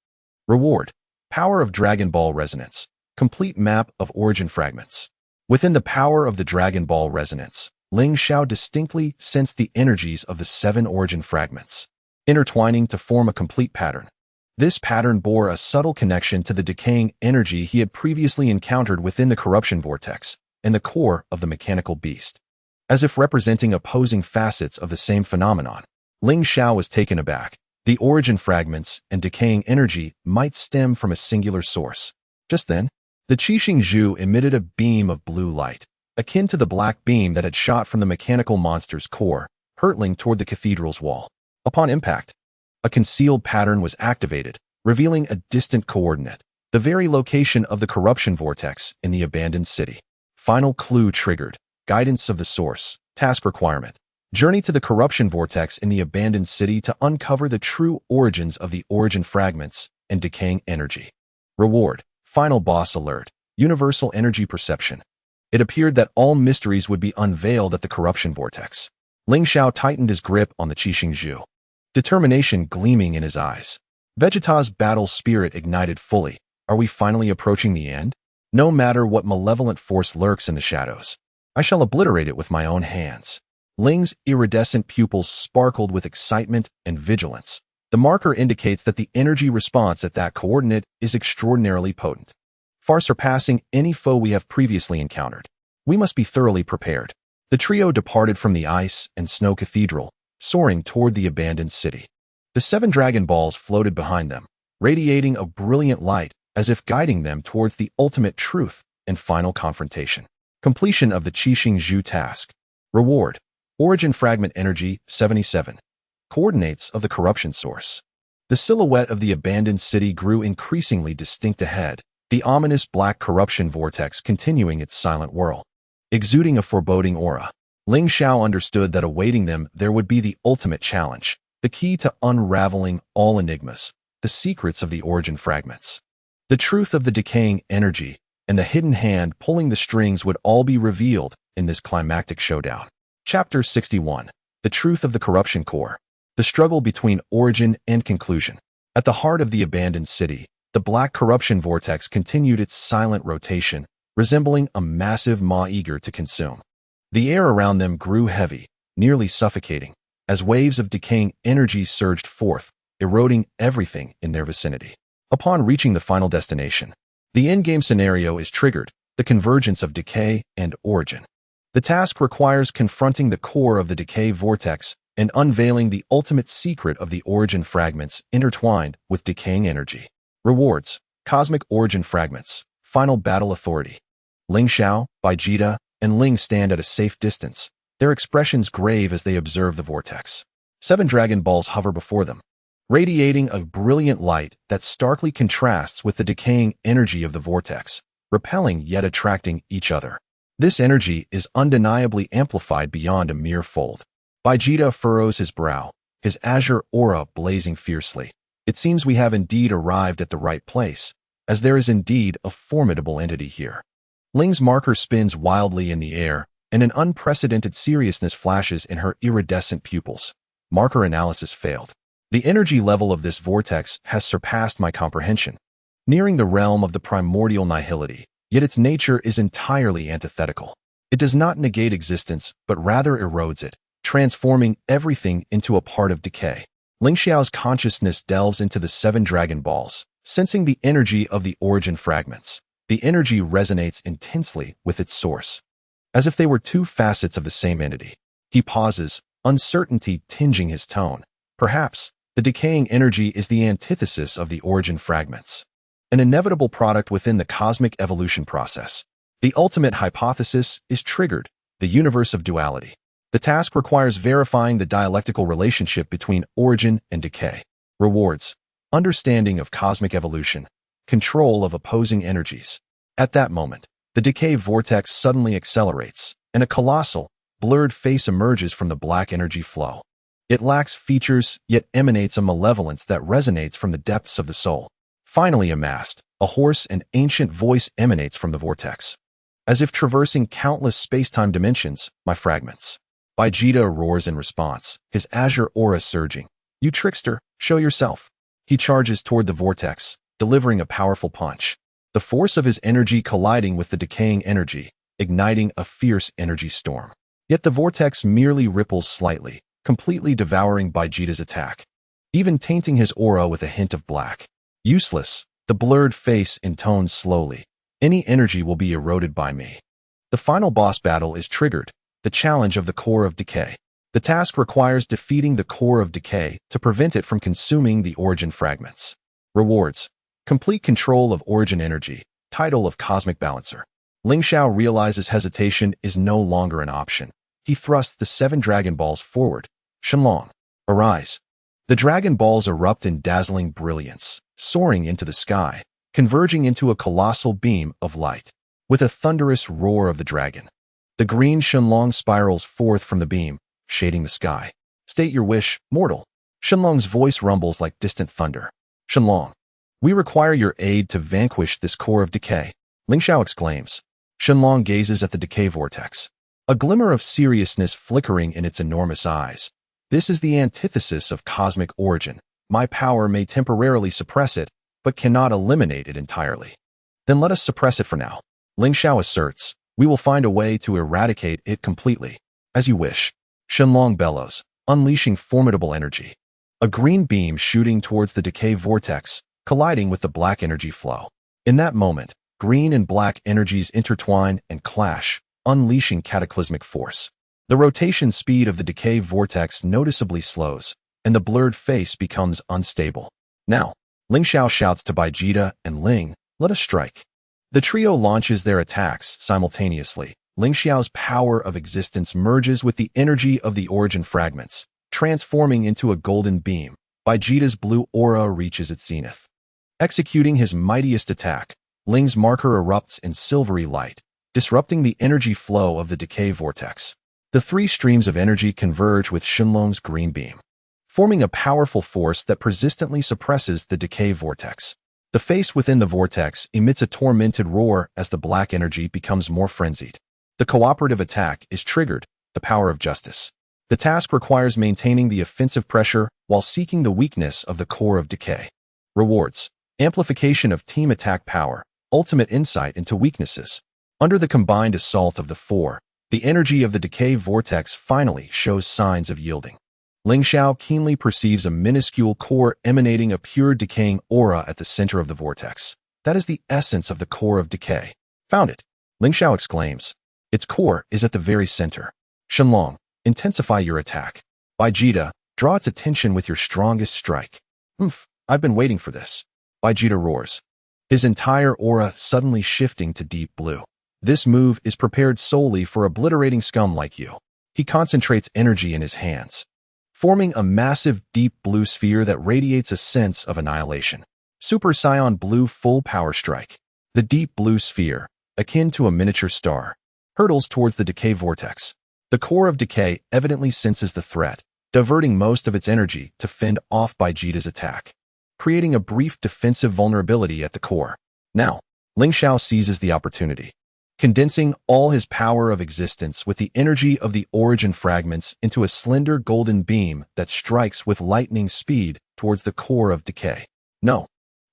Reward. Power of Dragon Ball Resonance. Complete map of origin fragments. Within the power of the Dragon Ball Resonance, Ling Xiao distinctly sensed the energies of the 7 origin fragments, intertwining to form a complete pattern. This pattern bore a subtle connection to the decaying energy he had previously encountered within the corruption vortex and the core of the mechanical beast. As if representing opposing facets of the same phenomenon, Ling Xiao was taken aback. The origin fragments and decaying energy might stem from a singular source. Just then, the Qixingzhu emitted a beam of blue light, akin to the black beam that had shot from the mechanical monster's core, hurtling toward the cathedral's wall. Upon impact, a concealed pattern was activated, revealing a distant coordinate. The very location of the corruption vortex in the abandoned city. Final clue triggered. Guidance of the source. Task requirement. Journey to the corruption vortex in the abandoned city to uncover the true origins of the origin fragments and decaying energy. Reward. Final boss alert. Universal energy perception. It appeared that all mysteries would be unveiled at the corruption vortex. Ling Xiao tightened his grip on the Qixingzhu, determination gleaming in his eyes. Vegeta's battle spirit ignited fully. Are we finally approaching the end? No matter what malevolent force lurks in the shadows, I shall obliterate it with my own hands. Ling's iridescent pupils sparkled with excitement and vigilance. The marker indicates that the energy response at that coordinate is extraordinarily potent, far surpassing any foe we have previously encountered. We must be thoroughly prepared. The trio departed from the ice and snow cathedral, soaring toward the abandoned city. The 7 Dragon Balls floated behind them, radiating a brilliant light as if guiding them towards the ultimate truth and final confrontation. Completion of the Qixingzhu task. Reward. Origin Fragment Energy 77. Coordinates of the corruption source. The silhouette of the abandoned city grew increasingly distinct ahead, the ominous black corruption vortex continuing its silent whirl, exuding a foreboding aura. Ling Xiao understood that awaiting them there would be the ultimate challenge, the key to unraveling all enigmas, the secrets of the origin fragments. The truth of the decaying energy and the hidden hand pulling the strings would all be revealed in this climactic showdown. Chapter 61. The Truth of the Corruption Core. The struggle between origin and conclusion. At the heart of the abandoned city, the black corruption vortex continued its silent rotation, resembling a massive maw eager to consume. The air around them grew heavy, nearly suffocating, as waves of decaying energy surged forth, eroding everything in their vicinity. Upon reaching the final destination, the endgame scenario is triggered, the convergence of decay and origin. The task requires confronting the core of the decay vortex and unveiling the ultimate secret of the origin fragments intertwined with decaying energy. Rewards. Cosmic Origin Fragments. Final Battle Authority. Ling Xiao, Vegeta, and Ling stand at a safe distance, their expressions grave as they observe the vortex. 7 Dragon Balls hover before them, radiating a brilliant light that starkly contrasts with the decaying energy of the vortex, repelling yet attracting each other. This energy is undeniably amplified beyond a mere fold. Vegeta furrows his brow, his azure aura blazing fiercely. It seems we have indeed arrived at the right place, as there is indeed a formidable entity here. Ling's marker spins wildly in the air, and an unprecedented seriousness flashes in her iridescent pupils. Marker analysis failed. The energy level of this vortex has surpassed my comprehension, nearing the realm of the primordial nihility, yet its nature is entirely antithetical. It does not negate existence, but rather erodes it, transforming everything into a part of decay. Ling Xiao's consciousness delves into the 7 Dragon Balls, sensing the energy of the origin fragments. The energy resonates intensely with its source, as if they were 2 facets of the same entity. He pauses, uncertainty tinging his tone. Perhaps the decaying energy is the antithesis of the origin fragments, an inevitable product within the cosmic evolution process. The ultimate hypothesis is triggered, the universe of duality. The task requires verifying the dialectical relationship between origin and decay. Rewards. Understanding of cosmic evolution. Control of opposing energies. At that moment, the decay vortex suddenly accelerates, and a colossal, blurred face emerges from the black energy flow. It lacks features, yet emanates a malevolence that resonates from the depths of the soul. Finally amassed, a hoarse and ancient voice emanates from the vortex, as if traversing countless space-time dimensions, my fragments. Vegeta roars in response, his azure aura surging. You trickster, show yourself. He charges toward the vortex, delivering a powerful punch. The force of his energy colliding with the decaying energy, igniting a fierce energy storm. Yet the vortex merely ripples slightly, completely devouring Vegeta's attack, even tainting his aura with a hint of black. Useless, the blurred face intones slowly. Any energy will be eroded by me. The final boss battle is triggered, the challenge of the core of decay. The task requires defeating the core of decay to prevent it from consuming the origin fragments. Rewards. Complete control of origin energy, title of Cosmic Balancer. Ling Xiao realizes hesitation is no longer an option. He thrusts the 7 Dragon Balls forward. Shenron, arise. The Dragon Balls erupt in dazzling brilliance, soaring into the sky, converging into a colossal beam of light. With a thunderous roar of the dragon, the green Shenlong spirals forth from the beam, shading the sky. State your wish, mortal. Shenlong's voice rumbles like distant thunder. Shenlong, we require your aid to vanquish this core of decay, Ling Xiao exclaims. Shenlong gazes at the decay vortex, a glimmer of seriousness flickering in its enormous eyes. This is the antithesis of cosmic origin. My power may temporarily suppress it, but cannot eliminate it entirely. Then let us suppress it for now, Ling Xiao asserts. We will find a way to eradicate it completely. As you wish. Shenlong bellows, unleashing formidable energy. A green beam shooting towards the decay vortex, colliding with the black energy flow. In that moment, green and black energies intertwine and clash, unleashing cataclysmic force. The rotation speed of the decay vortex noticeably slows, and the blurred face becomes unstable. Now, Ling Xiao shouts to Vegeta and Ling, let us strike. The trio launches their attacks simultaneously. Ling Xiao's power of existence merges with the energy of the origin fragments, transforming into a golden beam. Vegeta's blue aura reaches its zenith. Executing his mightiest attack, Ling's marker erupts in silvery light, disrupting the energy flow of the decay vortex. The three streams of energy converge with Shenlong's green beam, forming a powerful force that persistently suppresses the decay vortex. The face within the vortex emits a tormented roar as the black energy becomes more frenzied. The cooperative attack is triggered, the power of justice. The task requires maintaining the offensive pressure while seeking the weakness of the core of decay. Rewards: amplification of team attack power, ultimate insight into weaknesses. Under the combined assault of the four, the energy of the decay vortex finally shows signs of yielding. Ling Xiao keenly perceives a minuscule core emanating a pure decaying aura at the center of the vortex. That is the essence of the core of decay. Found it! Ling Xiao exclaims. Its core is at the very center. Shenlong, intensify your attack. Vegeta, draw its attention with your strongest strike. I've been waiting for this. Vegeta roars, his entire aura suddenly shifting to deep blue. This move is prepared solely for obliterating scum like you. He concentrates energy in his hands, forming a massive deep blue sphere that radiates a sense of annihilation. Super Saiyan Blue Full Power Strike. The deep blue sphere, akin to a miniature star, hurtles towards the decay vortex. The core of decay evidently senses the threat, diverting most of its energy to fend off Vegeta's attack, creating a brief defensive vulnerability at the core. Now, Ling Xiao seizes the opportunity, condensing all his power of existence with the energy of the origin fragments into a slender golden beam that strikes with lightning speed towards the core of decay. No.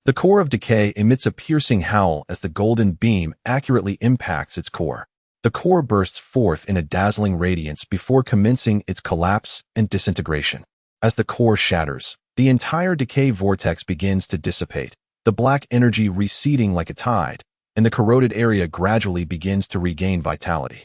The core of decay emits a piercing howl as the golden beam accurately impacts its core. The core bursts forth in a dazzling radiance before commencing its collapse and disintegration. As the core shatters, the entire decay vortex begins to dissipate, the black energy receding like a tide, and the corroded area gradually begins to regain vitality.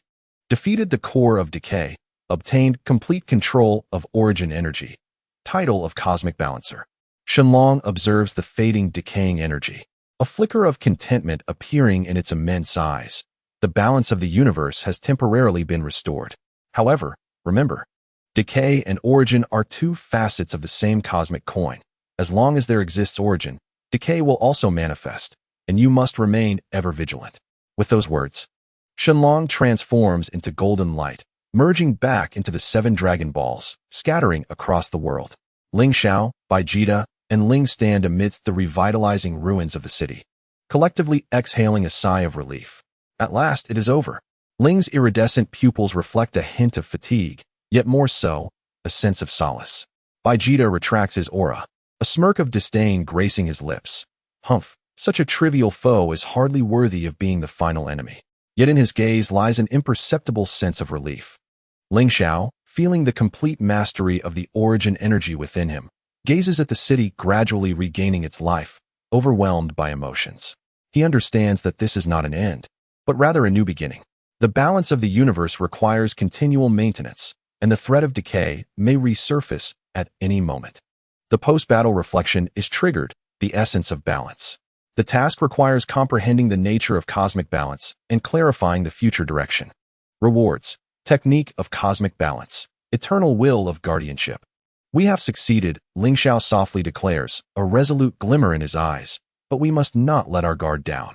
Defeated the core of decay, obtained complete control of origin energy. Title of Cosmic Balancer. Shenlong observes the fading decaying energy, a flicker of contentment appearing in its immense eyes. The balance of the universe has temporarily been restored. However, remember, decay and origin are two facets of the same cosmic coin. As long as there exists origin, decay will also manifest, and you must remain ever vigilant. With those words, Shenlong transforms into golden light, merging back into the 7 Dragon Balls, scattering across the world. Ling Xiao, Vegeta, and Ling stand amidst the revitalizing ruins of the city, collectively exhaling a sigh of relief. At last it is over. Ling's iridescent pupils reflect a hint of fatigue, yet more so, a sense of solace. Vegeta retracts his aura, a smirk of disdain gracing his lips. Humph, such a trivial foe is hardly worthy of being the final enemy. Yet in his gaze lies an imperceptible sense of relief. Ling Xiao, feeling the complete mastery of the origin energy within him, gazes at the city gradually regaining its life, overwhelmed by emotions. He understands that this is not an end, but rather a new beginning. The balance of the universe requires continual maintenance, and the threat of decay may resurface at any moment. The post-battle reflection is triggered, the essence of balance. The task requires comprehending the nature of cosmic balance and clarifying the future direction. Rewards: technique of cosmic balance, eternal will of guardianship. We have succeeded, Ling Xiao softly declares, a resolute glimmer in his eyes. but we must not let our guard down.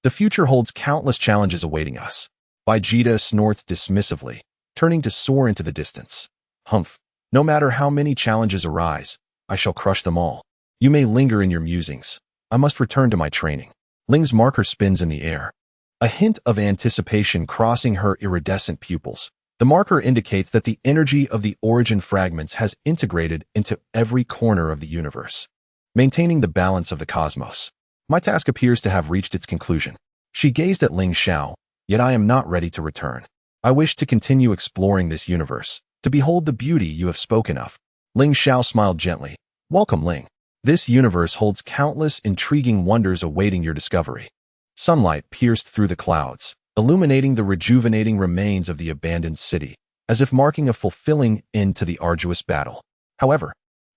The future holds countless challenges awaiting us. Vegeta snorts dismissively, turning to soar into the distance. Humph. No matter how many challenges arise, I shall crush them all. You may linger in your musings. I must return to my training. Ling's marker spins in the air, a hint of anticipation crossing her iridescent pupils. The marker indicates that the energy of the origin fragments has integrated into every corner of the universe, maintaining the balance of the cosmos. My task appears to have reached its conclusion. She gazed at Ling Xiao, yet I am not ready to return. I wish to continue exploring this universe, to behold the beauty you have spoken of. Ling Xiao smiled gently. Welcome, Ling. This universe holds countless intriguing wonders awaiting your discovery. Sunlight pierced through the clouds, illuminating the rejuvenating remains of the abandoned city, as if marking a fulfilling end to the arduous battle. However,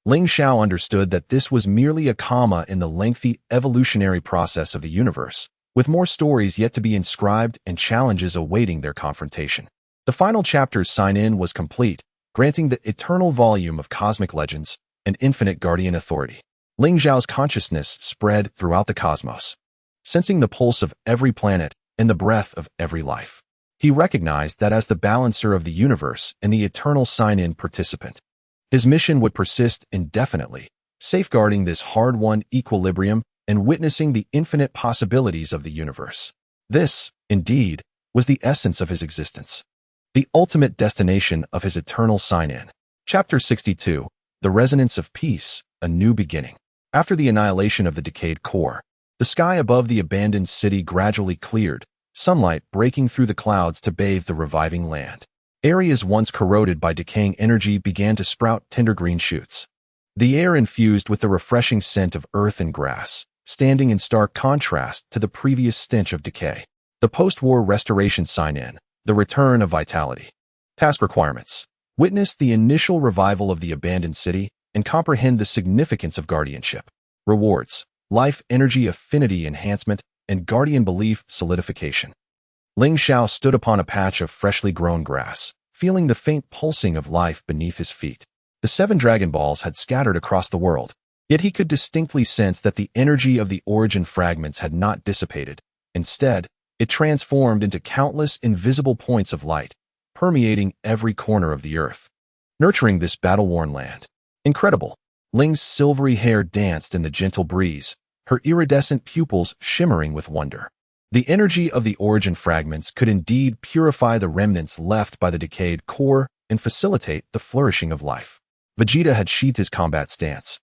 Ling Xiao understood that this was merely a comma in the lengthy evolutionary process of the universe, with more stories yet to be inscribed and challenges awaiting their confrontation. The final chapter's sign-in was complete, granting the eternal volume of cosmic legends and infinite guardian authority. Ling Xiao's consciousness spread throughout the cosmos, sensing the pulse of every planet and the breath of every life. He recognized that as the balancer of the universe and the eternal sign-in participant, his mission would persist indefinitely, safeguarding this hard-won equilibrium and witnessing the infinite possibilities of the universe. This, indeed, was the essence of his existence, the ultimate destination of his eternal sign-in. Chapter 62, The Resonance of Peace, A New Beginning. After the annihilation of the decayed core, the sky above the abandoned city gradually cleared, sunlight breaking through the clouds to bathe the reviving land. Areas once corroded by decaying energy began to sprout tender green shoots. The air infused with the refreshing scent of earth and grass, standing in stark contrast to the previous stench of decay. The post-war restoration sign-in, the return of vitality. Task requirements. Witness the initial revival of the abandoned city and comprehend the significance of guardianship. Rewards. Life energy affinity enhancement and guardian belief solidification. Ling Xiao stood upon a patch of freshly grown grass, feeling the faint pulsing of life beneath his feet. The 7 Dragon Balls had scattered across the world, yet he could distinctly sense that the energy of the origin fragments had not dissipated. Instead, it transformed into countless invisible points of light, permeating every corner of the earth, nurturing this battle-worn land. Incredible. Ling's silvery hair danced in the gentle breeze, her iridescent pupils shimmering with wonder. The energy of the origin fragments could indeed purify the remnants left by the decayed core and facilitate the flourishing of life. Vegeta had sheathed his combat stance,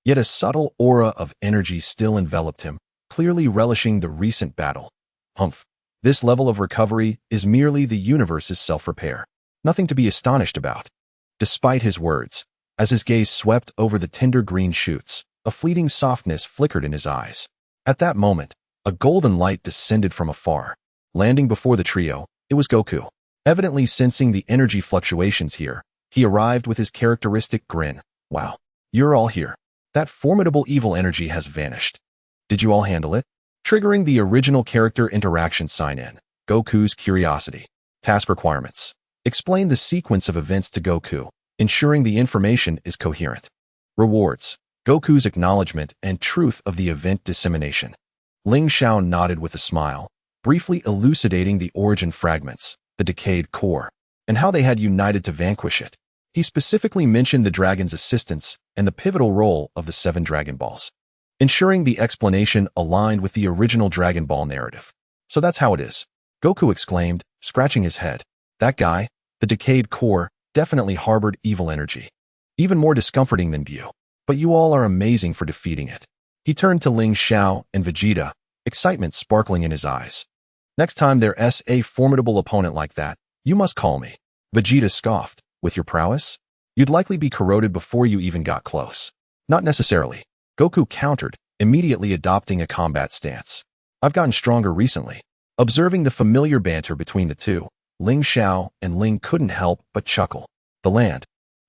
yet a subtle aura of energy still enveloped him, clearly relishing the recent battle. Humph. This level of recovery is merely the universe's self-repair. Nothing to be astonished about. Despite his words, as his gaze swept over the tender green shoots, a fleeting softness flickered in his eyes. At that moment, a golden light descended from afar. Landing before the trio, it was Goku. Evidently sensing the energy fluctuations here, he arrived with his characteristic grin. Wow, you're all here. That formidable evil energy has vanished. Did you all handle it? Triggering the original character interaction sign-in, Goku's curiosity. Task requirements. Explain the sequence of events to Goku, ensuring the information is coherent. Rewards. Goku's acknowledgement and truth of the event dissemination. Ling Xiao nodded with a smile, briefly elucidating the origin fragments, the decayed core, and how they had united to vanquish it. He specifically mentioned the dragon's assistance and the pivotal role of the 7 Dragon Balls, ensuring the explanation aligned with the original Dragon Ball narrative. So that's how it is. Goku exclaimed, scratching his head. That guy, the decayed core, definitely harbored evil energy. Even more discomforting than Bu. But you all are amazing for defeating it. He turned to Ling Xiao and Vegeta, excitement sparkling in his eyes. Next time there's a formidable opponent like that, you must call me. Vegeta scoffed. With your prowess? You'd likely be corroded before you even got close. Not necessarily. Goku countered, immediately adopting a combat stance. I've gotten stronger recently. Observing the familiar banter between the two, Ling Xiao and Ling couldn't help but chuckle. The land,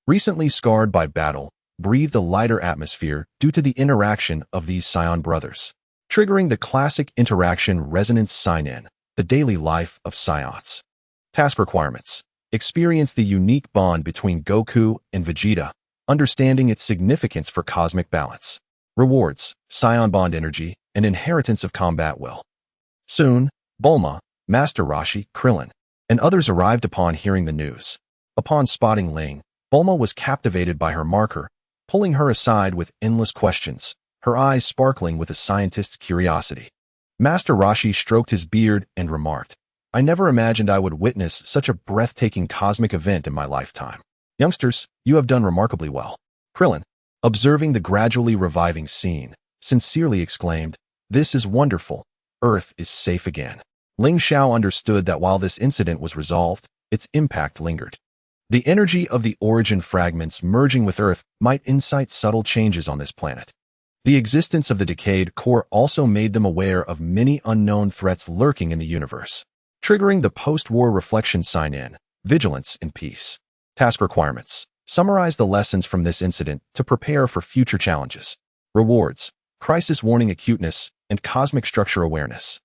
recently scarred by battle, breathed a lighter atmosphere due to the interaction of these Saiyan brothers, triggering the classic interaction resonance sign-in, the daily life of Saiyans. Task requirements. Experience the unique bond between Goku and Vegeta, understanding its significance for cosmic balance. Rewards. Saiyan bond energy, an inheritance of combat will. Soon, Bulma, Master Roshi, Krillin, and others arrived upon hearing the news. Upon spotting Ling, Bulma was captivated by her marker, pulling her aside with endless questions, her eyes sparkling with a scientist's curiosity. Master Roshi stroked his beard and remarked, "I never imagined I would witness such a breathtaking cosmic event in my lifetime. Youngsters, you have done remarkably well." Krillin, observing the gradually reviving scene, sincerely exclaimed, "This is wonderful. Earth is safe again." Ling Xiao understood that while this incident was resolved, its impact lingered. The energy of the origin fragments merging with Earth might incite subtle changes on this planet. The existence of the decayed core also made them aware of many unknown threats lurking in the universe, triggering the post-war reflection sign-in, vigilance and peace. Task requirements. Summarize the lessons from this incident to prepare for future challenges. Rewards. Crisis warning acuteness and cosmic structure awareness.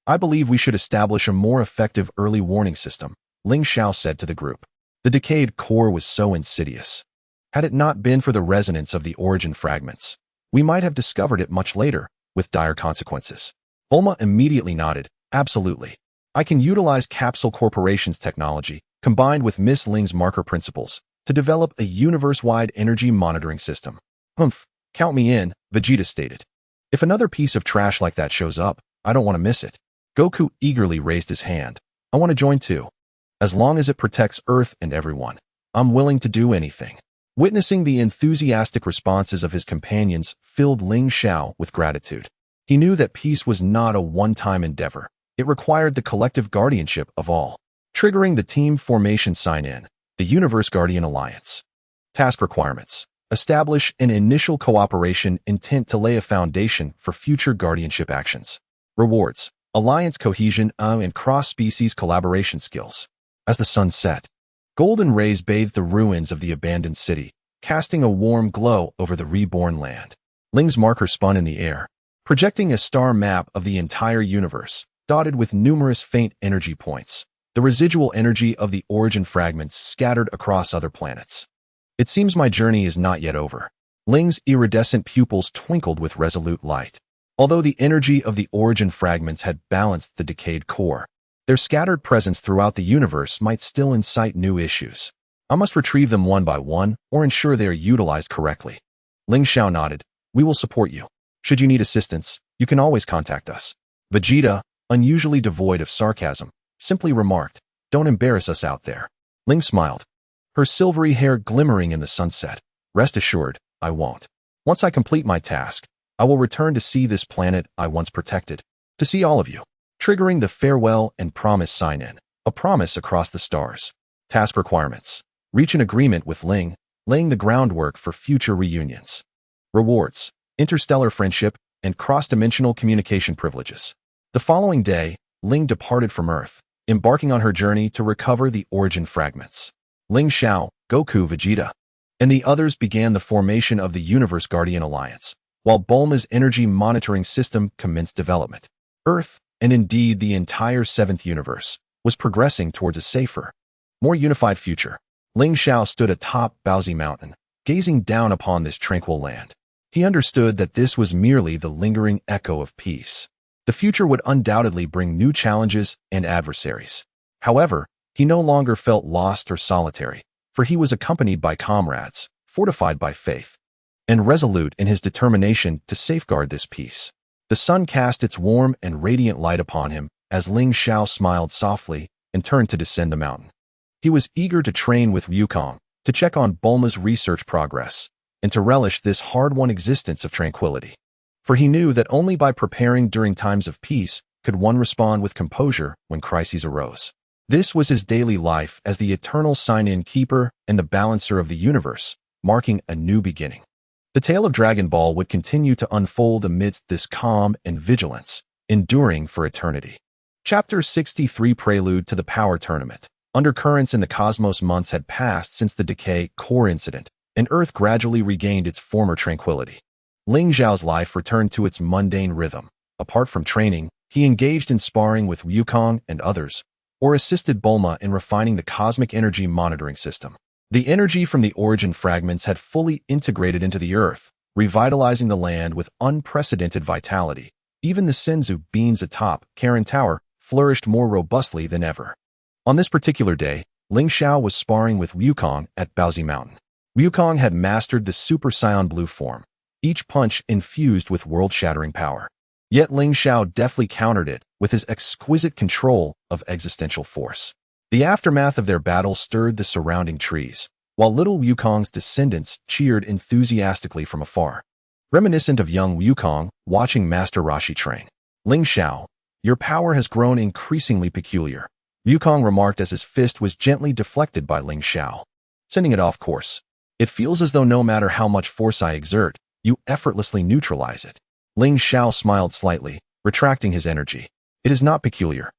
"I believe we should establish a more effective early warning system," Ling Xiao said to the group. The decayed core was so insidious. Had it not been for the resonance of the origin fragments, we might have discovered it much later, with dire consequences. Bulma immediately nodded, "Absolutely. I can utilize Capsule Corporation's technology, combined with Miss Ling's marker principles, to develop a universe-wide energy monitoring system." "Humph, count me in," Vegeta stated. "If another piece of trash like that shows up, I don't want to miss it." Goku eagerly raised his hand. "I want to join too. As long as it protects Earth and everyone, I'm willing to do anything." Witnessing the enthusiastic responses of his companions filled Ling Xiao with gratitude. He knew that peace was not a one-time endeavor. It required the collective guardianship of all. Triggering the team formation sign-in, the Universe Guardian Alliance. Task requirements. Establish an initial cooperation intent to lay a foundation for future guardianship actions. Rewards. Alliance cohesion and cross-species collaboration skills. As the sun set, golden rays bathed the ruins of the abandoned city, casting a warm glow over the reborn land. Ling's marker spun in the air, projecting a star map of the entire universe, dotted with numerous faint energy points, the residual energy of the origin fragments scattered across other planets. "It seems my journey is not yet over." Ling's iridescent pupils twinkled with resolute light. Although the energy of the origin fragments had balanced the decayed core, their scattered presence throughout the universe might still incite new issues. "I must retrieve them one by one or ensure they are utilized correctly." Ling Xiao nodded. "We will support you. Should you need assistance, you can always contact us." Vegeta, unusually devoid of sarcasm, simply remarked, "Don't embarrass us out there." Ling smiled, her silvery hair glimmering in the sunset. "Rest assured, I won't. Once I complete my task, I will return to see this planet I once protected, to see all of you." Triggering the farewell and promise sign-in, a promise across the stars. Task requirements. Reach an agreement with Ling, laying the groundwork for future reunions. Rewards. Interstellar friendship and cross-dimensional communication privileges. The following day, Ling departed from Earth, embarking on her journey to recover the origin fragments. Ling Xiao, Goku, Vegeta, and the others began the formation of the Universe Guardian Alliance, while Bulma's energy monitoring system commenced development. Earth, and indeed the entire seventh universe, was progressing towards a safer, more unified future. Ling Xiao stood atop Paozu Mountain, gazing down upon this tranquil land. He understood that this was merely the lingering echo of peace. The future would undoubtedly bring new challenges and adversaries. However, he no longer felt lost or solitary, for he was accompanied by comrades, fortified by faith, and resolute in his determination to safeguard this peace. The sun cast its warm and radiant light upon him as Ling Xiao smiled softly and turned to descend the mountain. He was eager to train with Wukong, to check on Bulma's research progress, and to relish this hard-won existence of tranquility. For he knew that only by preparing during times of peace could one respond with composure when crises arose. This was his daily life as the eternal sign-in keeper and the balancer of the universe, marking a new beginning. The tale of Dragon Ball would continue to unfold amidst this calm and vigilance, enduring for eternity. Chapter 63 Prelude to the Power Tournament. Undercurrents in the cosmos. Months had passed since the decay core incident, and Earth gradually regained its former tranquility. Ling Xiao's life returned to its mundane rhythm. Apart from training, he engaged in sparring with Wukong and others, or assisted Bulma in refining the cosmic energy monitoring system. The energy from the origin fragments had fully integrated into the Earth, revitalizing the land with unprecedented vitality, Even the Senzu beans atop Karen Tower flourished more robustly than ever. On this particular day, Ling Xiao was sparring with Wukong at Baozi Mountain. Wukong had mastered the Super Saiyan Blue form, each punch infused with world-shattering power. Yet Ling Xiao deftly countered it with his exquisite control of existential force. The aftermath of their battle stirred the surrounding trees, while little Wukong's descendants cheered enthusiastically from afar. Reminiscent of young Wukong watching Master Roshi train. Ling Xiao, your power has grown increasingly peculiar, Wukong remarked as his fist was gently deflected by Ling Xiao, sending it off course. It feels as though no matter how much force I exert, you effortlessly neutralize it. Ling Xiao smiled slightly, retracting his energy. It is not peculiar.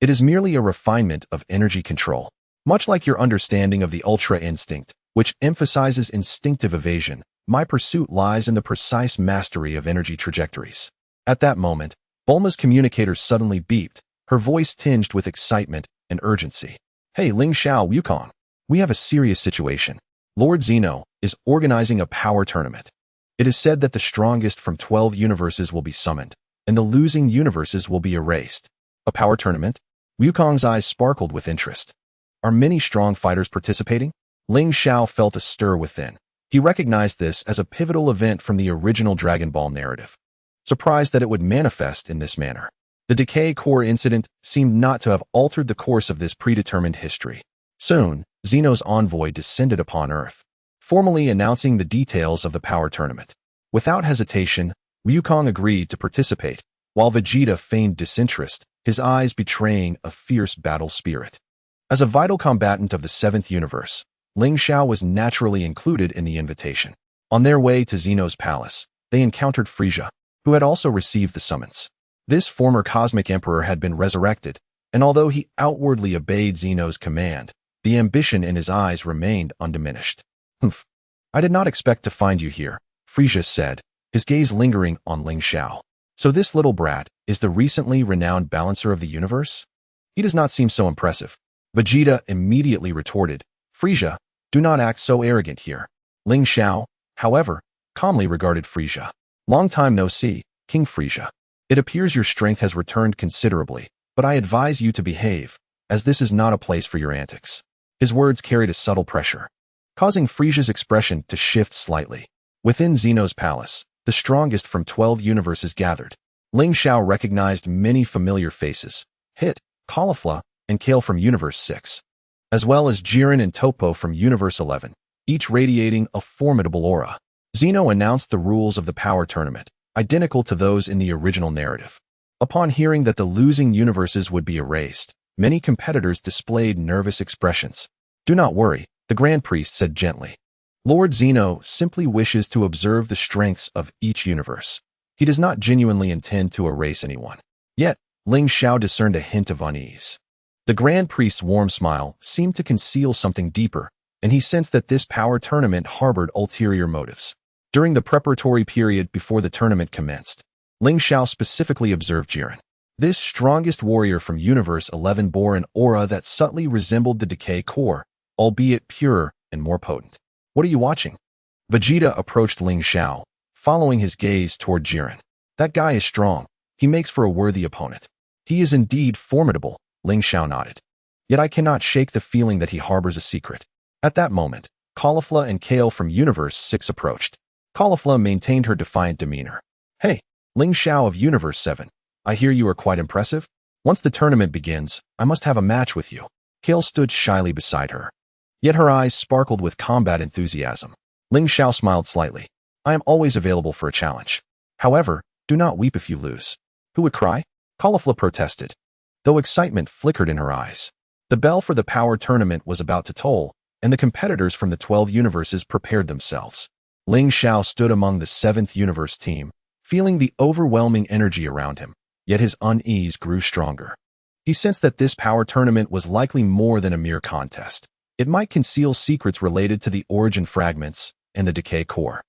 It is merely a refinement of energy control. Much like your understanding of the Ultra Instinct, which emphasizes instinctive evasion, my pursuit lies in the precise mastery of energy trajectories. At that moment, Bulma's communicator suddenly beeped, her voice tinged with excitement and urgency. Hey Ling Xiao Wukong, we have a serious situation. Lord Zeno is organizing a power tournament. It is said that the strongest from 12 universes will be summoned, and the losing universes will be erased. A power tournament? Wukong's eyes sparkled with interest. Are many strong fighters participating? Ling Xiao felt a stir within. He recognized this as a pivotal event from the original Dragon Ball narrative. Surprised that it would manifest in this manner. The Decay Core incident seemed not to have altered the course of this predetermined history. Soon, Zeno's envoy descended upon Earth, formally announcing the details of the power tournament. Without hesitation, Wukong agreed to participate, while Vegeta feigned disinterest, his eyes betraying a fierce battle spirit. As a vital combatant of the 7th universe, Ling Xiao was naturally included in the invitation. On their way to Zeno's palace, they encountered Frieza, who had also received the summons. This former cosmic emperor had been resurrected, and although he outwardly obeyed Zeno's command, the ambition in his eyes remained undiminished. Humph. I did not expect to find you here, Frieza said, his gaze lingering on Ling Xiao. So this little brat is the recently renowned balancer of the universe? He does not seem so impressive. Vegeta immediately retorted, Frieza, do not act so arrogant here. Ling Xiao, however, calmly regarded Frieza. Long time no see, King Frieza. It appears your strength has returned considerably, but I advise you to behave, as this is not a place for your antics. His words carried a subtle pressure, causing Frieza's expression to shift slightly. Within Zeno's palace, the strongest from 12 universes gathered. Ling Xiao recognized many familiar faces, Hit, Caulifla, and Kale from Universe 6, as well as Jiren and Topo from Universe 11, each radiating a formidable aura. Zeno announced the rules of the power tournament, identical to those in the original narrative. Upon hearing that the losing universes would be erased, many competitors displayed nervous expressions. Do not worry, the Grand Priest said gently. Lord Zeno simply wishes to observe the strengths of each universe. He does not genuinely intend to erase anyone. Yet, Ling Xiao discerned a hint of unease. The Grand Priest's warm smile seemed to conceal something deeper, and he sensed that this power tournament harbored ulterior motives. During the preparatory period before the tournament commenced, Ling Xiao specifically observed Jiren. This strongest warrior from Universe 11 bore an aura that subtly resembled the Decay Core, albeit purer and more potent. What are you watching? Vegeta approached Ling Xiao, following his gaze toward Jiren. That guy is strong. He makes for a worthy opponent. He is indeed formidable, Ling Xiao nodded. Yet I cannot shake the feeling that he harbors a secret. At that moment, Caulifla and Kale from Universe 6 approached. Caulifla maintained her defiant demeanor. Hey, Ling Xiao of Universe 7, I hear you are quite impressive. Once the tournament begins, I must have a match with you. Kale stood shyly beside her. Yet her eyes sparkled with combat enthusiasm. Ling Xiao smiled slightly. I am always available for a challenge. However, do not weep if you lose. Who would cry? Caulifla protested, though excitement flickered in her eyes. The bell for the power tournament was about to toll, and the competitors from the 12 universes prepared themselves. Ling Xiao stood among the 7th universe team, feeling the overwhelming energy around him, yet his unease grew stronger. He sensed that this power tournament was likely more than a mere contest. It might conceal secrets related to the origin fragments and the Decay Core.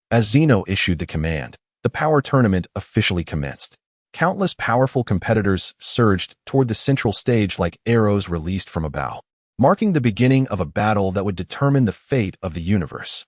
As Zeno issued the command, the power tournament officially commenced. Countless powerful competitors surged toward the central stage like arrows released from a bow, marking the beginning of a battle that would determine the fate of the universe.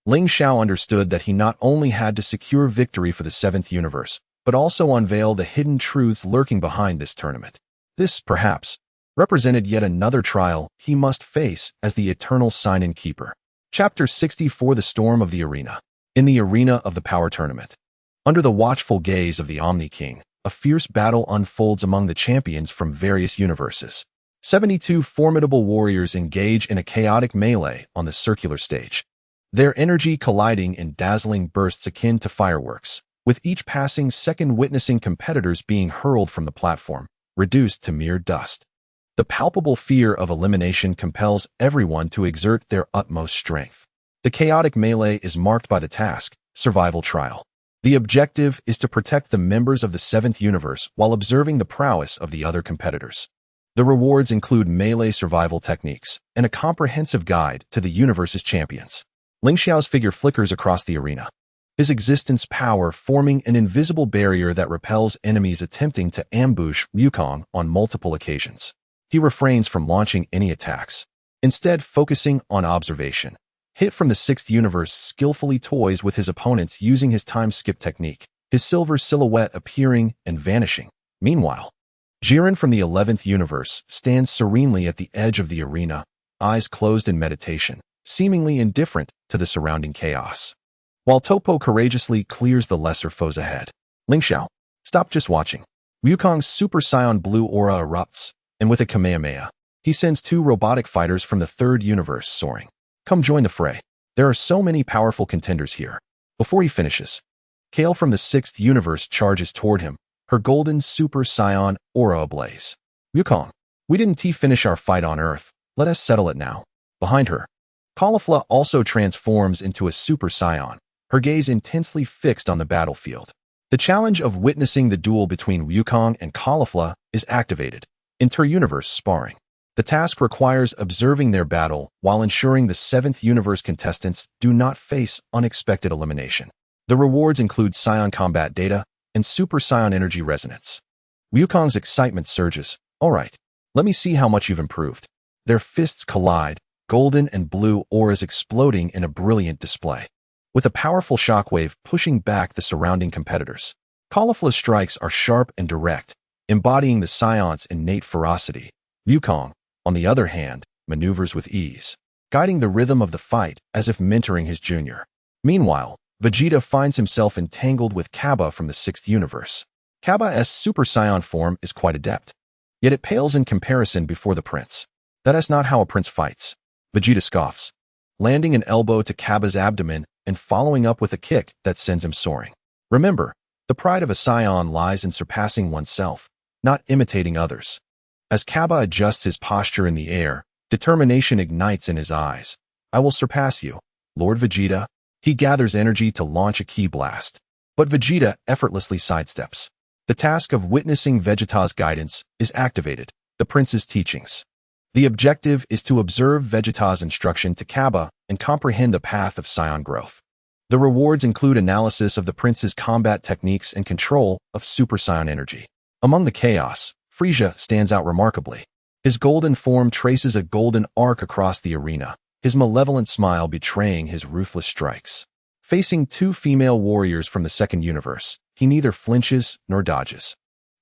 Ling Xiao understood that he not only had to secure victory for the 7th universe, but also unveil the hidden truths lurking behind this tournament. This, perhaps, represented yet another trial he must face as the eternal Saiyan keeper. Chapter 64: The Storm of the Arena. In the arena of the power tournament, under the watchful gaze of the Omni King, a fierce battle unfolds among the champions from various universes. 72 formidable warriors engage in a chaotic melee on the circular stage, their energy colliding in dazzling bursts akin to fireworks, with each passing second witnessing competitors being hurled from the platform, reduced to mere dust. The palpable fear of elimination compels everyone to exert their utmost strength. The chaotic melee is marked by the task, survival trial. The objective is to protect the members of the seventh universe while observing the prowess of the other competitors. The rewards include melee survival techniques and a comprehensive guide to the universe's champions. Ling Xiao's figure flickers across the arena, his existence power forming an invisible barrier that repels enemies attempting to ambush Wukong on multiple occasions. He refrains from launching any attacks, instead focusing on observation. Hit from the sixth universe skillfully toys with his opponents using his time skip technique, his silver silhouette appearing and vanishing. Meanwhile, Jiren from the 11th universe stands serenely at the edge of the arena, eyes closed in meditation, seemingly indifferent to the surrounding chaos. While Topo courageously clears the lesser foes ahead. Ling Xiao, stop just watching. Wukong's Super Saiyan blue aura erupts, and with a Kamehameha, he sends 2 robotic fighters from the 3rd universe soaring. Come join the fray. There are so many powerful contenders here. Before he finishes, Kale from the 6th universe charges toward him, her golden Super Saiyan aura ablaze. Wukong, we didn't finish our fight on Earth. Let us settle it now. Behind her, Caulifla also transforms into a Super Saiyan, her gaze intensely fixed on the battlefield. The challenge of witnessing the duel between Wukong and Caulifla is activated. Inter-universe sparring. The task requires observing their battle while ensuring the 7th universe contestants do not face unexpected elimination. The rewards include Saiyan combat data and Super Saiyan energy resonance. Wukong's excitement surges. All right, let me see how much you've improved. Their fists collide, golden and blue auras exploding in a brilliant display, with a powerful shockwave pushing back the surrounding competitors. Caulifla's strikes are sharp and direct, embodying the Saiyans' innate ferocity. Wukong, on the other hand, maneuvers with ease, guiding the rhythm of the fight as if mentoring his junior. Meanwhile, Vegeta finds himself entangled with Cabba from the 6th universe. Cabba's Super Saiyan form is quite adept, yet it pales in comparison before the prince. That is not how a prince fights. Vegeta scoffs, landing an elbow to Cabba's abdomen and following up with a kick that sends him soaring. Remember, the pride of a Saiyan lies in surpassing oneself, not imitating others. As Cabba adjusts his posture in the air, determination ignites in his eyes. I will surpass you, Lord Vegeta. He gathers energy to launch a ki blast, but Vegeta effortlessly sidesteps. The task of witnessing Vegeta's guidance is activated, the prince's teachings. The objective is to observe Vegeta's instruction to Cabba and comprehend the path of Saiyan growth. The rewards include analysis of the prince's combat techniques and control of Super Saiyan energy. Among the chaos, Frieza stands out remarkably. His golden form traces a golden arc across the arena, his malevolent smile betraying his ruthless strikes. Facing 2 female warriors from the 2nd universe, he neither flinches nor dodges,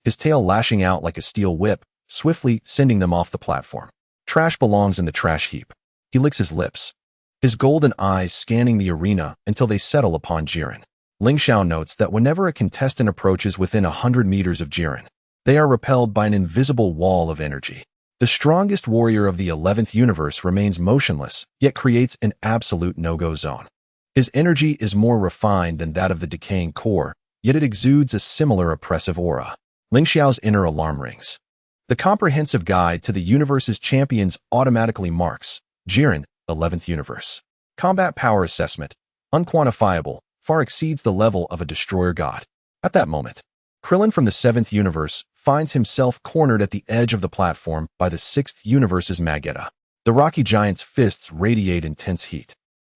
his tail lashing out like a steel whip, swiftly sending them off the platform. Trash belongs in the trash heap. He licks his lips, his golden eyes scanning the arena until they settle upon Jiren. Ling Xiao notes that whenever a contestant approaches within 100 meters of Jiren, they are repelled by an invisible wall of energy. The strongest warrior of the 11th universe remains motionless, yet creates an absolute no-go zone. His energy is more refined than that of the decaying core, yet it exudes a similar oppressive aura. Ling Xiao's inner alarm rings. The comprehensive guide to the universe's champions automatically marks Jiren, 11th universe. Combat power assessment, unquantifiable, far exceeds the level of a destroyer god. At that moment, Krillin from the 7th universe finds himself cornered at the edge of the platform by the 6th universe's Magetta. The rocky giant's fists radiate intense heat,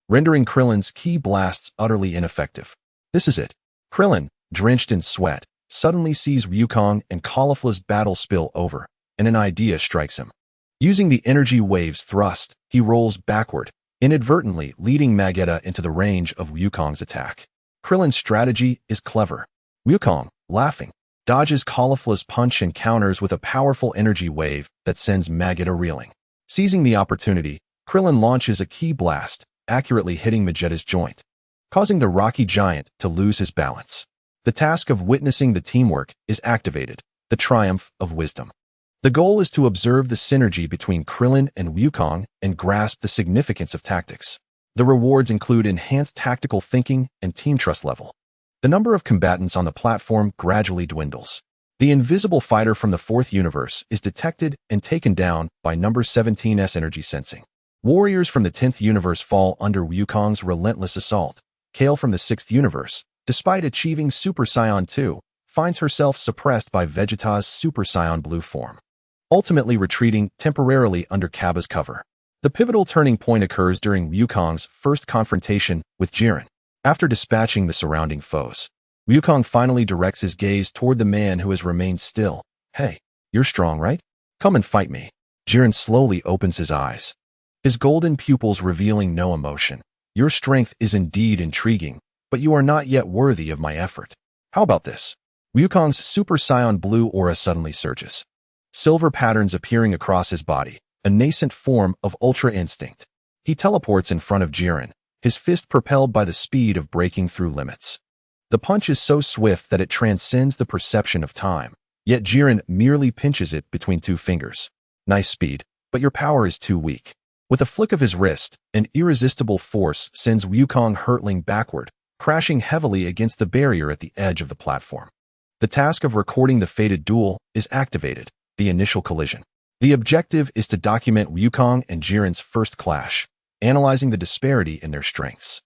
rendering Krillin's ki blasts utterly ineffective. This is it. Krillin, drenched in sweat, suddenly sees Wukong and Caulifla's battle spill over, and an idea strikes him. Using the energy wave's thrust, he rolls backward, inadvertently leading Magetta into the range of Wukong's attack. Krillin's strategy is clever. Wukong, laughing, dodges Caulifla's punch and counters with a powerful energy wave that sends Magetta reeling. Seizing the opportunity, Krillin launches a ki blast, accurately hitting Magetta's joint, causing the rocky giant to lose his balance. The task of witnessing the teamwork is activated, the triumph of wisdom. The goal is to observe the synergy between Krillin and Wukong and grasp the significance of tactics. The rewards include enhanced tactical thinking and team trust level. The number of combatants on the platform gradually dwindles. The invisible fighter from the 4th universe is detected and taken down by number 17's energy sensing. Warriors from the 10th universe fall under Wukong's relentless assault. Kale from the 6th universe, despite achieving Super Saiyan 2, finds herself suppressed by Vegeta's Super Saiyan Blue form, ultimately retreating temporarily under Cabba's cover. The pivotal turning point occurs during Wukong's first confrontation with Jiren. After dispatching the surrounding foes, Wukong finally directs his gaze toward the man who has remained still. "Hey, you're strong, right? Come and fight me." Jiren slowly opens his eyes, his golden pupils revealing no emotion. "Your strength is indeed intriguing, but you are not yet worthy of my effort. How about this?" Wukong's Super Saiyan Blue aura suddenly surges, silver patterns appearing across his body, a nascent form of Ultra Instinct. He teleports in front of Jiren, his fist propelled by the speed of breaking through limits. The punch is so swift that it transcends the perception of time, yet Jiren merely pinches it between 2 fingers. "Nice speed, but your power is too weak." With a flick of his wrist, an irresistible force sends Wukong hurtling backward, crashing heavily against the barrier at the edge of the platform. The task of recording the fated duel is activated, the initial collision. The objective is to document Wukong and Jiren's first clash, analyzing the disparity in their strengths.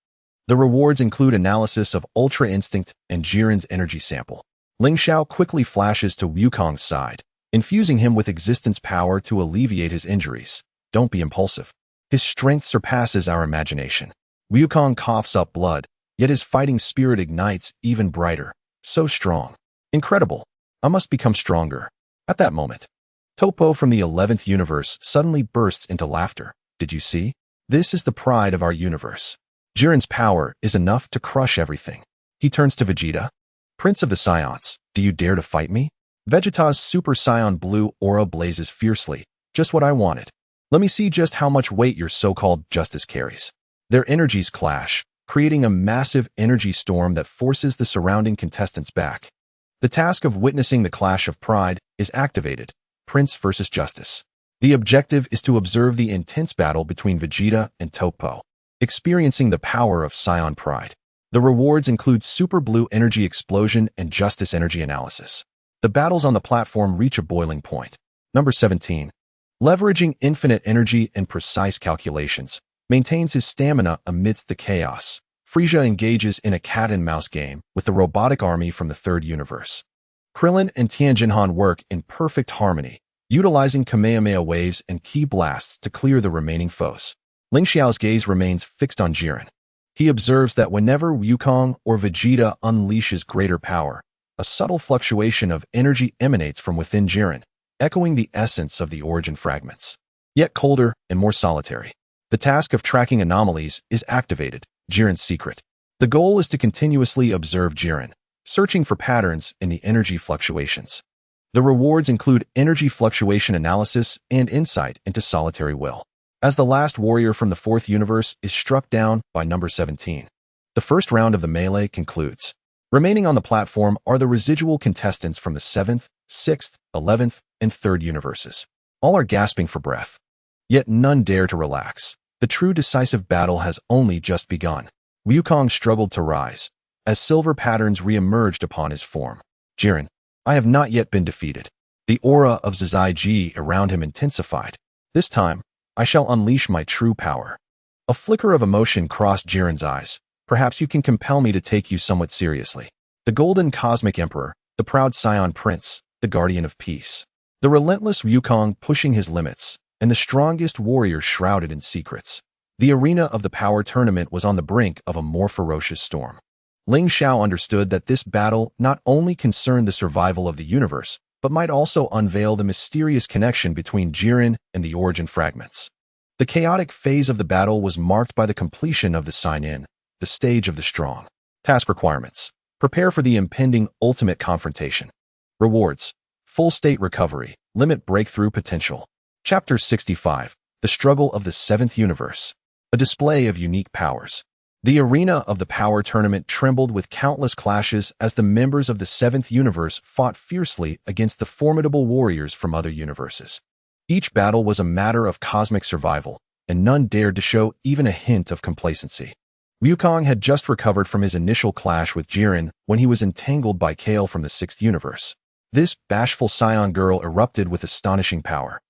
The rewards include analysis of Ultra Instinct and Jiren's energy sample. Ling Xiao quickly flashes to Wukong's side, infusing him with existence power to alleviate his injuries. "Don't be impulsive. His strength surpasses our imagination." Wukong coughs up blood, yet his fighting spirit ignites even brighter. "So strong. Incredible. I must become stronger." At that moment, Toppo from the 11th universe suddenly bursts into laughter. "Did you see? This is the pride of our universe. Jiren's power is enough to crush everything." He turns to Vegeta. "Prince of the Saiyans, do you dare to fight me?" Vegeta's Super Saiyan Blue aura blazes fiercely. "Just what I wanted. Let me see just how much weight your so-called justice carries." Their energies clash, creating a massive energy storm that forces the surrounding contestants back. The task of witnessing the clash of pride is activated, Prince versus Justice. The objective is to observe the intense battle between Vegeta and Toppo, experiencing the power of Saiyan pride. The rewards include Super Blue Energy Explosion and Justice Energy Analysis. The battles on the platform reach a boiling point. Number 17. Leveraging infinite energy and precise calculations, maintains his stamina amidst the chaos. Frieza engages in a cat-and-mouse game with the robotic army from the 3rd universe. Krillin and Tianjinhan work in perfect harmony, utilizing Kamehameha waves and ki blasts to clear the remaining foes. Ling Xiao's gaze remains fixed on Jiren. He observes that whenever Wukong or Vegeta unleashes greater power, a subtle fluctuation of energy emanates from within Jiren, echoing the essence of the origin fragments, yet colder and more solitary. The task of tracking anomalies is activated, Jiren's secret. The goal is to continuously observe Jiren, searching for patterns in the energy fluctuations. The rewards include energy fluctuation analysis and insight into solitary will. As the last warrior from the 4th universe is struck down by number 17, the first round of the melee concludes. Remaining on the platform are the residual contestants from the 7th, 6th, 11th, and 3rd universes. All are gasping for breath, yet none dare to relax. The true decisive battle has only just begun. Wukong struggled to rise, as silver patterns re-emerged upon his form. "Jiren, I have not yet been defeated." The aura of Zizai Ji around him intensified. "This time, I shall unleash my true power." A flicker of emotion crossed Jiren's eyes. "Perhaps you can compel me to take you somewhat seriously." The Golden Cosmic Emperor, the proud Saiyan Prince, the guardian of peace. The relentless Wukong pushing his limits, and the strongest warrior shrouded in secrets. The arena of the power tournament was on the brink of a more ferocious storm. Ling Xiao understood that this battle not only concerned the survival of the universe, but might also unveil the mysterious connection between Jiren and the origin fragments. The chaotic phase of the battle was marked by the completion of the sign-in, the stage of the strong. Task requirements. Prepare for the impending ultimate confrontation. Rewards. Full state recovery. Limit breakthrough potential. Chapter 65. The Struggle of the Seventh Universe. A display of unique powers. The arena of the power tournament trembled with countless clashes as the members of the Seventh Universe fought fiercely against the formidable warriors from other universes. Each battle was a matter of cosmic survival, and none dared to show even a hint of complacency. Wukong had just recovered from his initial clash with Jiren when he was entangled by Kale from the Sixth Universe. This bashful Saiyan girl erupted with astonishing power,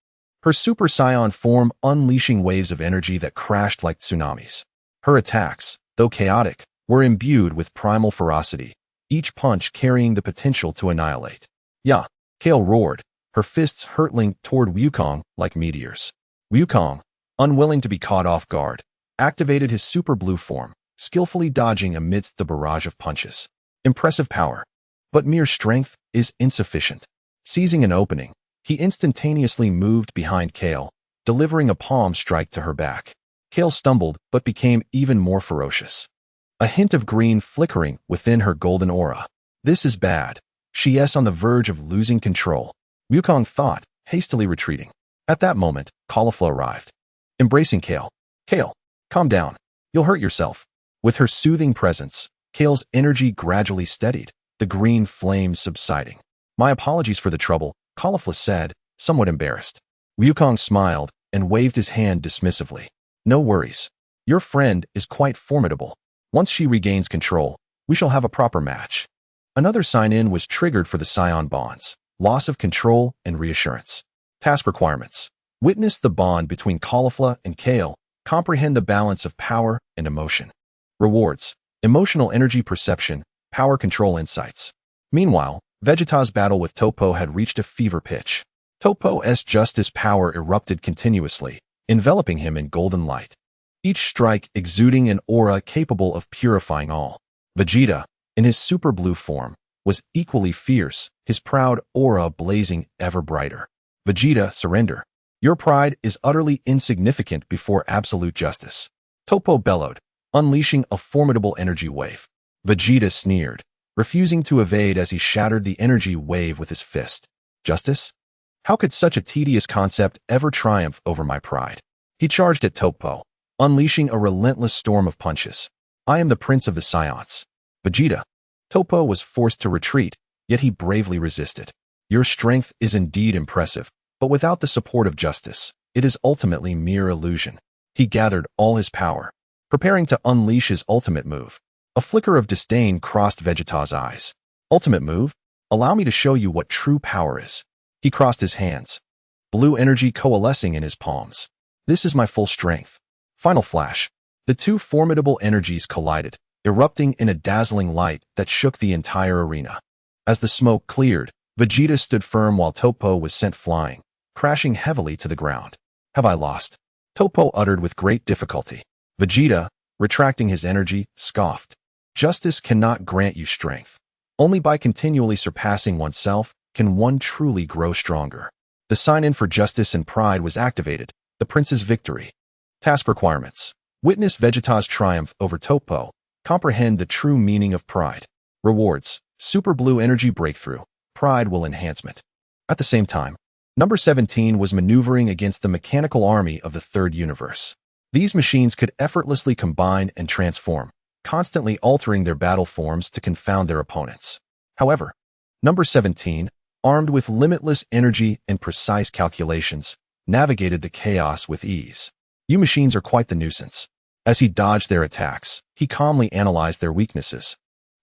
her Super Saiyan form unleashing waves of energy that crashed like tsunamis. Her attacks, though chaotic, were imbued with primal ferocity, each punch carrying the potential to annihilate. "Yeah!" Kale roared, her fists hurtling toward Wukong like meteors. Wukong, unwilling to be caught off guard, activated his super blue form, skillfully dodging amidst the barrage of punches. Impressive power. But mere strength is insufficient. Seizing an opening, he instantaneously moved behind Kale, delivering a palm strike to her back. Kale stumbled but became even more ferocious, a hint of green flickering within her golden aura. "This is bad." She is on the verge of losing control. Wukong thought, hastily retreating. At that moment, Caulifla arrived, embracing Kale. "Kale, calm down. You'll hurt yourself." With her soothing presence, Kale's energy gradually steadied, the green flames subsiding. "My apologies for the trouble," Caulifla said, somewhat embarrassed. Wukong smiled and waved his hand dismissively. "No worries. Your friend is quite formidable. Once she regains control, we shall have a proper match." Another sign-in was triggered for the Scion bonds. Loss of control and reassurance. Task requirements. Witness the bond between Caulifla and Kale. Comprehend the balance of power and emotion. Rewards. Emotional energy perception. Power control insights. Meanwhile, Vegeta's battle with Topo had reached a fever pitch. Topo's justice power erupted continuously, enveloping him in golden light, each strike exuding an aura capable of purifying all. Vegeta, in his super blue form, was equally fierce, his proud aura blazing ever brighter. "Vegeta, surrender. Your pride is utterly insignificant before absolute justice." Topo bellowed, unleashing a formidable energy wave. Vegeta sneered, refusing to evade as he shattered the energy wave with his fist. "Justice? How could such a tedious concept ever triumph over my pride?" He charged at Topo, unleashing a relentless storm of punches. "I am the Prince of the Saiyans." "Vegeta." Topo was forced to retreat, yet he bravely resisted. "Your strength is indeed impressive, but without the support of justice, it is ultimately mere illusion." He gathered all his power, preparing to unleash his ultimate move. A flicker of disdain crossed Vegeta's eyes. "Ultimate move? Allow me to show you what true power is." He crossed his hands, blue energy coalescing in his palms. "This is my full strength." Final flash. The two formidable energies collided, erupting in a dazzling light that shook the entire arena. As the smoke cleared, Vegeta stood firm while Topo was sent flying, crashing heavily to the ground. "Have I lost?" Topo uttered with great difficulty. Vegeta, retracting his energy, scoffed. "Justice cannot grant you strength. Only by continually surpassing oneself can one truly grow stronger." The sign-in for justice and pride was activated, the prince's victory. Task requirements. Witness Vegeta's triumph over Topo. Comprehend the true meaning of pride. Rewards. Super blue energy breakthrough. Pride will enhancement. At the same time, number 17 was maneuvering against the mechanical army of the Third Universe. These machines could effortlessly combine and transform, constantly altering their battle forms to confound their opponents. However, number 17, armed with limitless energy and precise calculations, navigated the chaos with ease. "You machines are quite the nuisance." As he dodged their attacks, he calmly analyzed their weaknesses.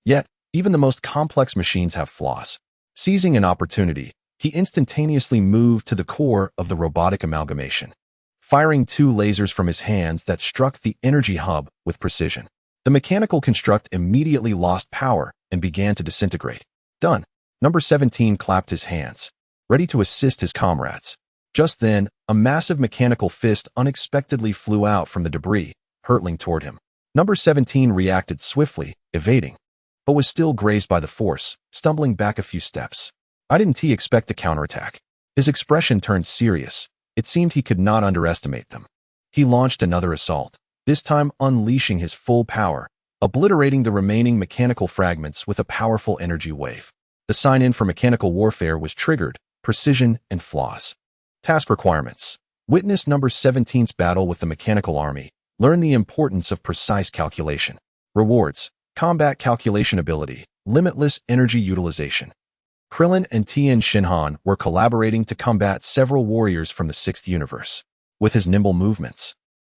Yet, even the most complex machines have flaws. Seizing an opportunity, he instantaneously moved to the core of the robotic amalgamation, firing two lasers from his hands that struck the energy hub with precision. The mechanical construct immediately lost power and began to disintegrate. "Done." Number 17 clapped his hands, ready to assist his comrades. Just then, a massive mechanical fist unexpectedly flew out from the debris, hurtling toward him. Number 17 reacted swiftly, evading, but was still grazed by the force, stumbling back a few steps. "I didn't expect a counterattack." His expression turned serious. It seemed he could not underestimate them. He launched another assault, this time unleashing his full power, obliterating the remaining mechanical fragments with a powerful energy wave. The sign-in for mechanical warfare was triggered, precision and flaws. Task requirements. Witness number 17's battle with the mechanical army. Learn the importance of precise calculation. Rewards. Combat calculation ability. Limitless energy utilization. Krillin and Tien Shinhan were collaborating to combat several warriors from the 6th universe. With his nimble movements,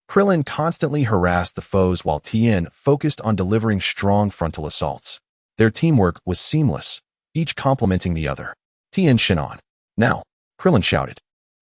Krillin constantly harassed the foes while Tien focused on delivering strong frontal assaults. Their teamwork was seamless, each complementing the other. Tien Shinhan. Now, Krillin shouted,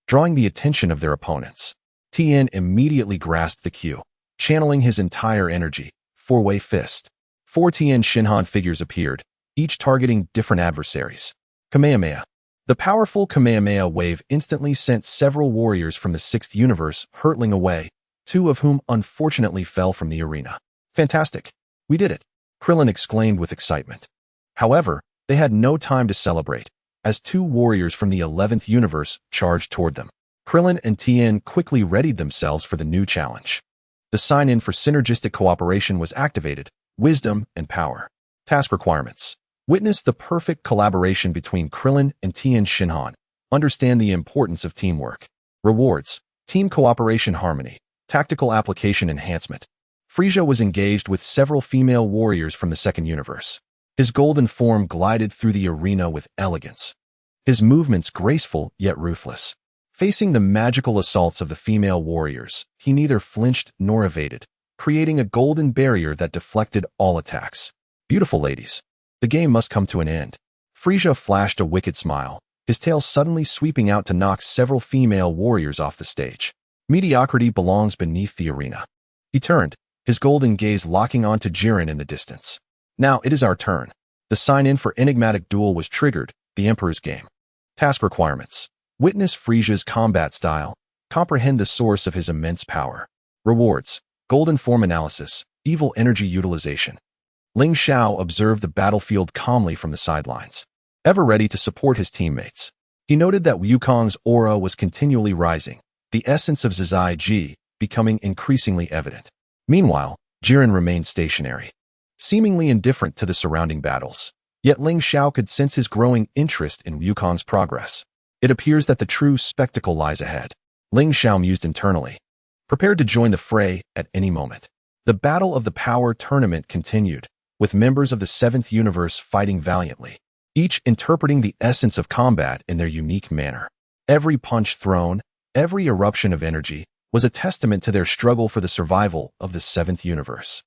drawing the attention of their opponents. Tien immediately grasped the cue, channeling his entire energy. Four-way fist. 4 Tien Shinhan figures appeared, each targeting different adversaries. Kamehameha. The powerful Kamehameha wave instantly sent several warriors from the 6th universe hurtling away, 2 of whom unfortunately fell from the arena. Fantastic. We did it, Krillin exclaimed with excitement. However, they had no time to celebrate, as 2 warriors from the 11th universe charged toward them. Krillin and Tien quickly readied themselves for the new challenge. The sign-in for synergistic cooperation was activated, wisdom and power. Task requirements. Witness the perfect collaboration between Krillin and Tien Shinhan. Understand the importance of teamwork. Rewards. Team cooperation harmony. Tactical application enhancement. Frieza was engaged with several female warriors from the 2nd universe. His golden form glided through the arena with elegance. His movements graceful yet ruthless. Facing the magical assaults of the female warriors, he neither flinched nor evaded, creating a golden barrier that deflected all attacks. Beautiful ladies. The game must come to an end. Frieza flashed a wicked smile, his tail suddenly sweeping out to knock several female warriors off the stage. Mediocrity belongs beneath the arena. He turned, his golden gaze locking onto Jiren in the distance. Now it is our turn. The sign-in for enigmatic duel was triggered, the Emperor's game. Task requirements. Witness Frieza's combat style. Comprehend the source of his immense power. Rewards. Golden form analysis. Evil energy utilization. Ling Xiao observed the battlefield calmly from the sidelines, ever ready to support his teammates. He noted that Wukong's aura was continually rising, the essence of Zizai Ji becoming increasingly evident. Meanwhile, Jiren remained stationary, seemingly indifferent to the surrounding battles. Yet Ling Xiao could sense his growing interest in Wukong's progress. It appears that the true spectacle lies ahead. Ling Xiao mused internally, prepared to join the fray at any moment. The Battle of the Power tournament continued, with members of the 7th universe fighting valiantly, each interpreting the essence of combat in their unique manner. Every punch thrown, every eruption of energy, was a testament to their struggle for the survival of the 7th universe.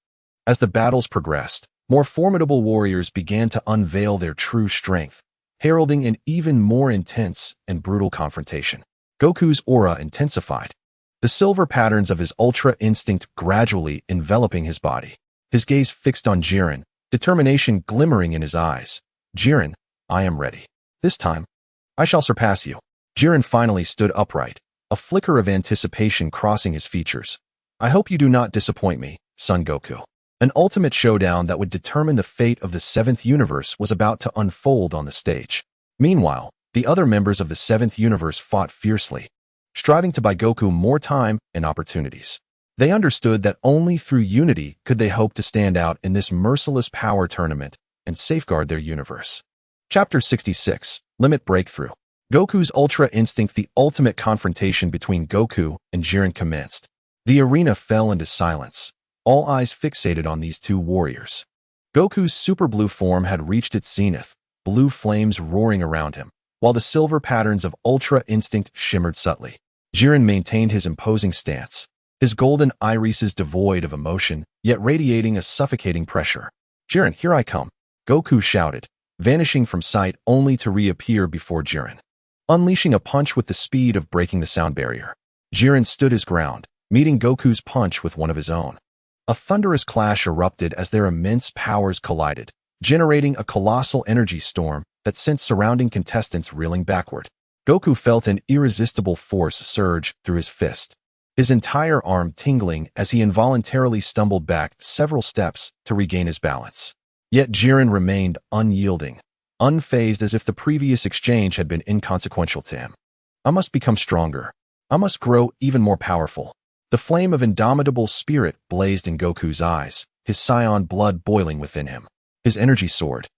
As the battles progressed, more formidable warriors began to unveil their true strength, heralding an even more intense and brutal confrontation. Goku's aura intensified, the silver patterns of his Ultra Instinct gradually enveloping his body. His gaze fixed on Jiren, determination glimmering in his eyes. Jiren, I am ready. This time, I shall surpass you. Jiren finally stood upright, a flicker of anticipation crossing his features. I hope you do not disappoint me, Son Goku. An ultimate showdown that would determine the fate of the 7th universe was about to unfold on the stage. Meanwhile, the other members of the 7th universe fought fiercely, striving to buy Goku more time and opportunities. They understood that only through unity could they hope to stand out in this merciless power tournament and safeguard their universe. Chapter 66, Limit Breakthrough. Goku's Ultra Instinct. The ultimate confrontation between Goku and Jiren commenced. The arena fell into silence, all eyes fixated on these 2 warriors. Goku's super blue form had reached its zenith, blue flames roaring around him, while the silver patterns of Ultra Instinct shimmered subtly. Jiren maintained his imposing stance, his golden irises devoid of emotion, yet radiating a suffocating pressure. Jiren, here I come, Goku shouted, vanishing from sight only to reappear before Jiren, unleashing a punch with the speed of breaking the sound barrier. Jiren stood his ground, meeting Goku's punch with one of his own. A thunderous clash erupted as their immense powers collided, generating a colossal energy storm that sent surrounding contestants reeling backward. Goku felt an irresistible force surge through his fist, his entire arm tingling as he involuntarily stumbled back several steps to regain his balance. Yet Jiren remained unyielding, unfazed, as if the previous exchange had been inconsequential to him. I must become stronger. I must grow even more powerful. The flame of indomitable spirit blazed in Goku's eyes, his Saiyan blood boiling within him. His energy soared,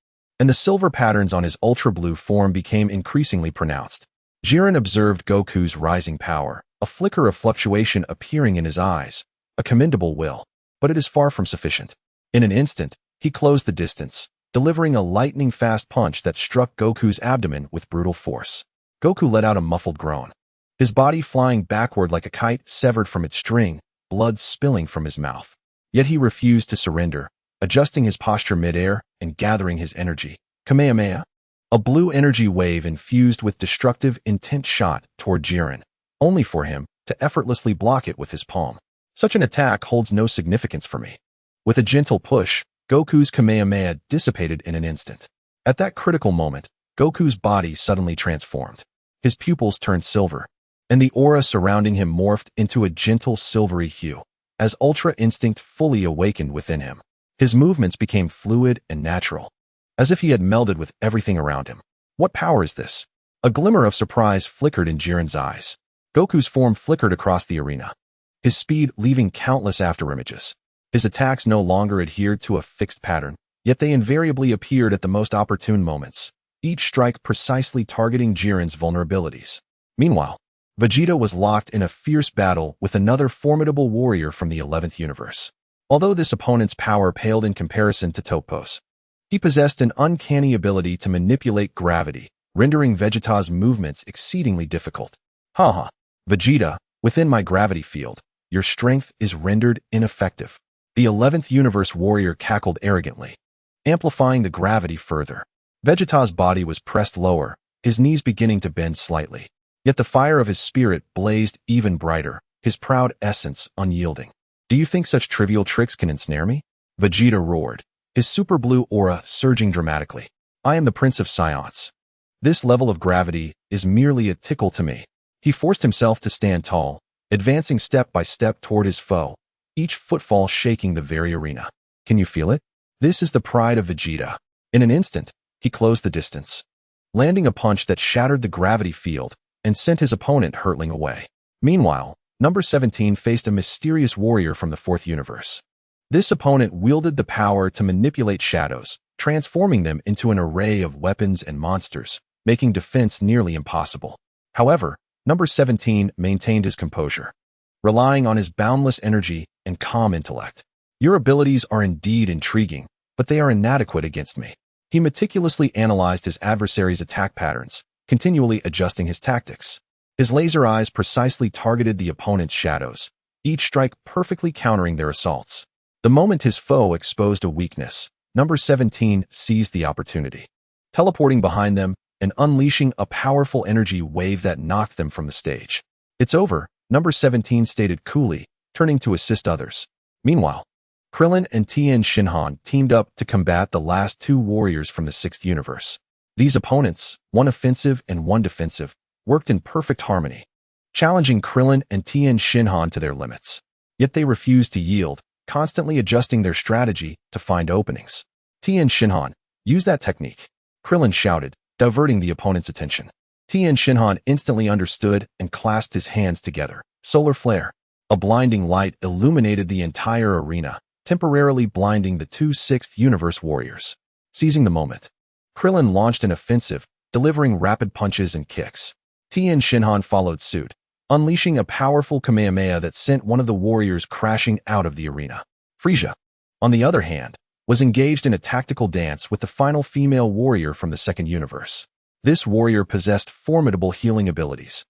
and the silver patterns on his ultra-blue form became increasingly pronounced. Jiren observed Goku's rising power, a flicker of fluctuation appearing in his eyes, a commendable will, but it is far from sufficient. In an instant, he closed the distance, delivering a lightning-fast punch that struck Goku's abdomen with brutal force. Goku let out a muffled groan, his body flying backward like a kite severed from its string, blood spilling from his mouth. Yet he refused to surrender, adjusting his posture mid-air and gathering his energy. Kamehameha, a blue energy wave infused with destructive intent shot toward Jiren, only for him to effortlessly block it with his palm. Such an attack holds no significance for me. With a gentle push, Goku's Kamehameha dissipated in an instant. At that critical moment, Goku's body suddenly transformed. His pupils turned silver, and the aura surrounding him morphed into a gentle silvery hue, as Ultra Instinct fully awakened within him. His movements became fluid and natural, as if he had melded with everything around him. What power is this? A glimmer of surprise flickered in Jiren's eyes. Goku's form flickered across the arena, his speed leaving countless afterimages. His attacks no longer adhered to a fixed pattern, yet they invariably appeared at the most opportune moments, each strike precisely targeting Jiren's vulnerabilities. Meanwhile, Vegeta was locked in a fierce battle with another formidable warrior from the 11th universe. Although this opponent's power paled in comparison to Topos, he possessed an uncanny ability to manipulate gravity, rendering Vegeta's movements exceedingly difficult. Haha, Vegeta, within my gravity field, your strength is rendered ineffective. The 11th universe warrior cackled arrogantly, amplifying the gravity further. Vegeta's body was pressed lower, his knees beginning to bend slightly. Yet the fire of his spirit blazed even brighter, his proud essence unyielding. Do you think such trivial tricks can ensnare me? Vegeta roared, his super blue aura surging dramatically. I am the Prince of Saiyans. This level of gravity is merely a tickle to me. He forced himself to stand tall, advancing step by step toward his foe, each footfall shaking the very arena. Can you feel it? This is the pride of Vegeta. In an instant, he closed the distance, landing a punch that shattered the gravity field and sent his opponent hurtling away. Meanwhile, number 17 faced a mysterious warrior from the 4th universe. This opponent wielded the power to manipulate shadows, transforming them into an array of weapons and monsters, making defense nearly impossible. However, number 17 maintained his composure, relying on his boundless energy and calm intellect. Your abilities are indeed intriguing, but they are inadequate against me. He meticulously analyzed his adversary's attack patterns, continually adjusting his tactics. His laser eyes precisely targeted the opponent's shadows, each strike perfectly countering their assaults. The moment his foe exposed a weakness, number 17 seized the opportunity, teleporting behind them and unleashing a powerful energy wave that knocked them from the stage. It's over, number 17 stated coolly, turning to assist others. Meanwhile, Krillin and Tien Shinhan teamed up to combat the last two warriors from the 6th universe. These opponents, one offensive and one defensive, worked in perfect harmony, challenging Krillin and Tien Shinhan to their limits. Yet they refused to yield, constantly adjusting their strategy to find openings. Tien Shinhan, use that technique, Krillin shouted, diverting the opponent's attention. Tien Shinhan instantly understood and clasped his hands together. Solar flare. A blinding light illuminated the entire arena, temporarily blinding the two 6th universe warriors. Seizing the moment, Krillin launched an offensive, delivering rapid punches and kicks. Tien Shinhan followed suit, unleashing a powerful Kamehameha that sent one of the warriors crashing out of the arena. Frieza, on the other hand, was engaged in a tactical dance with the final female warrior from the 2nd universe. This warrior possessed formidable healing abilities,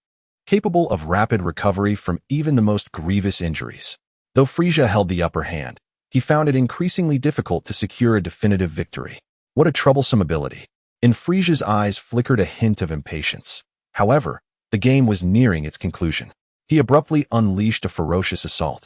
capable of rapid recovery from even the most grievous injuries. Though Frieza held the upper hand, he found it increasingly difficult to secure a definitive victory. What a troublesome ability. In Frieza's eyes flickered a hint of impatience. However, the game was nearing its conclusion. He abruptly unleashed a ferocious assault,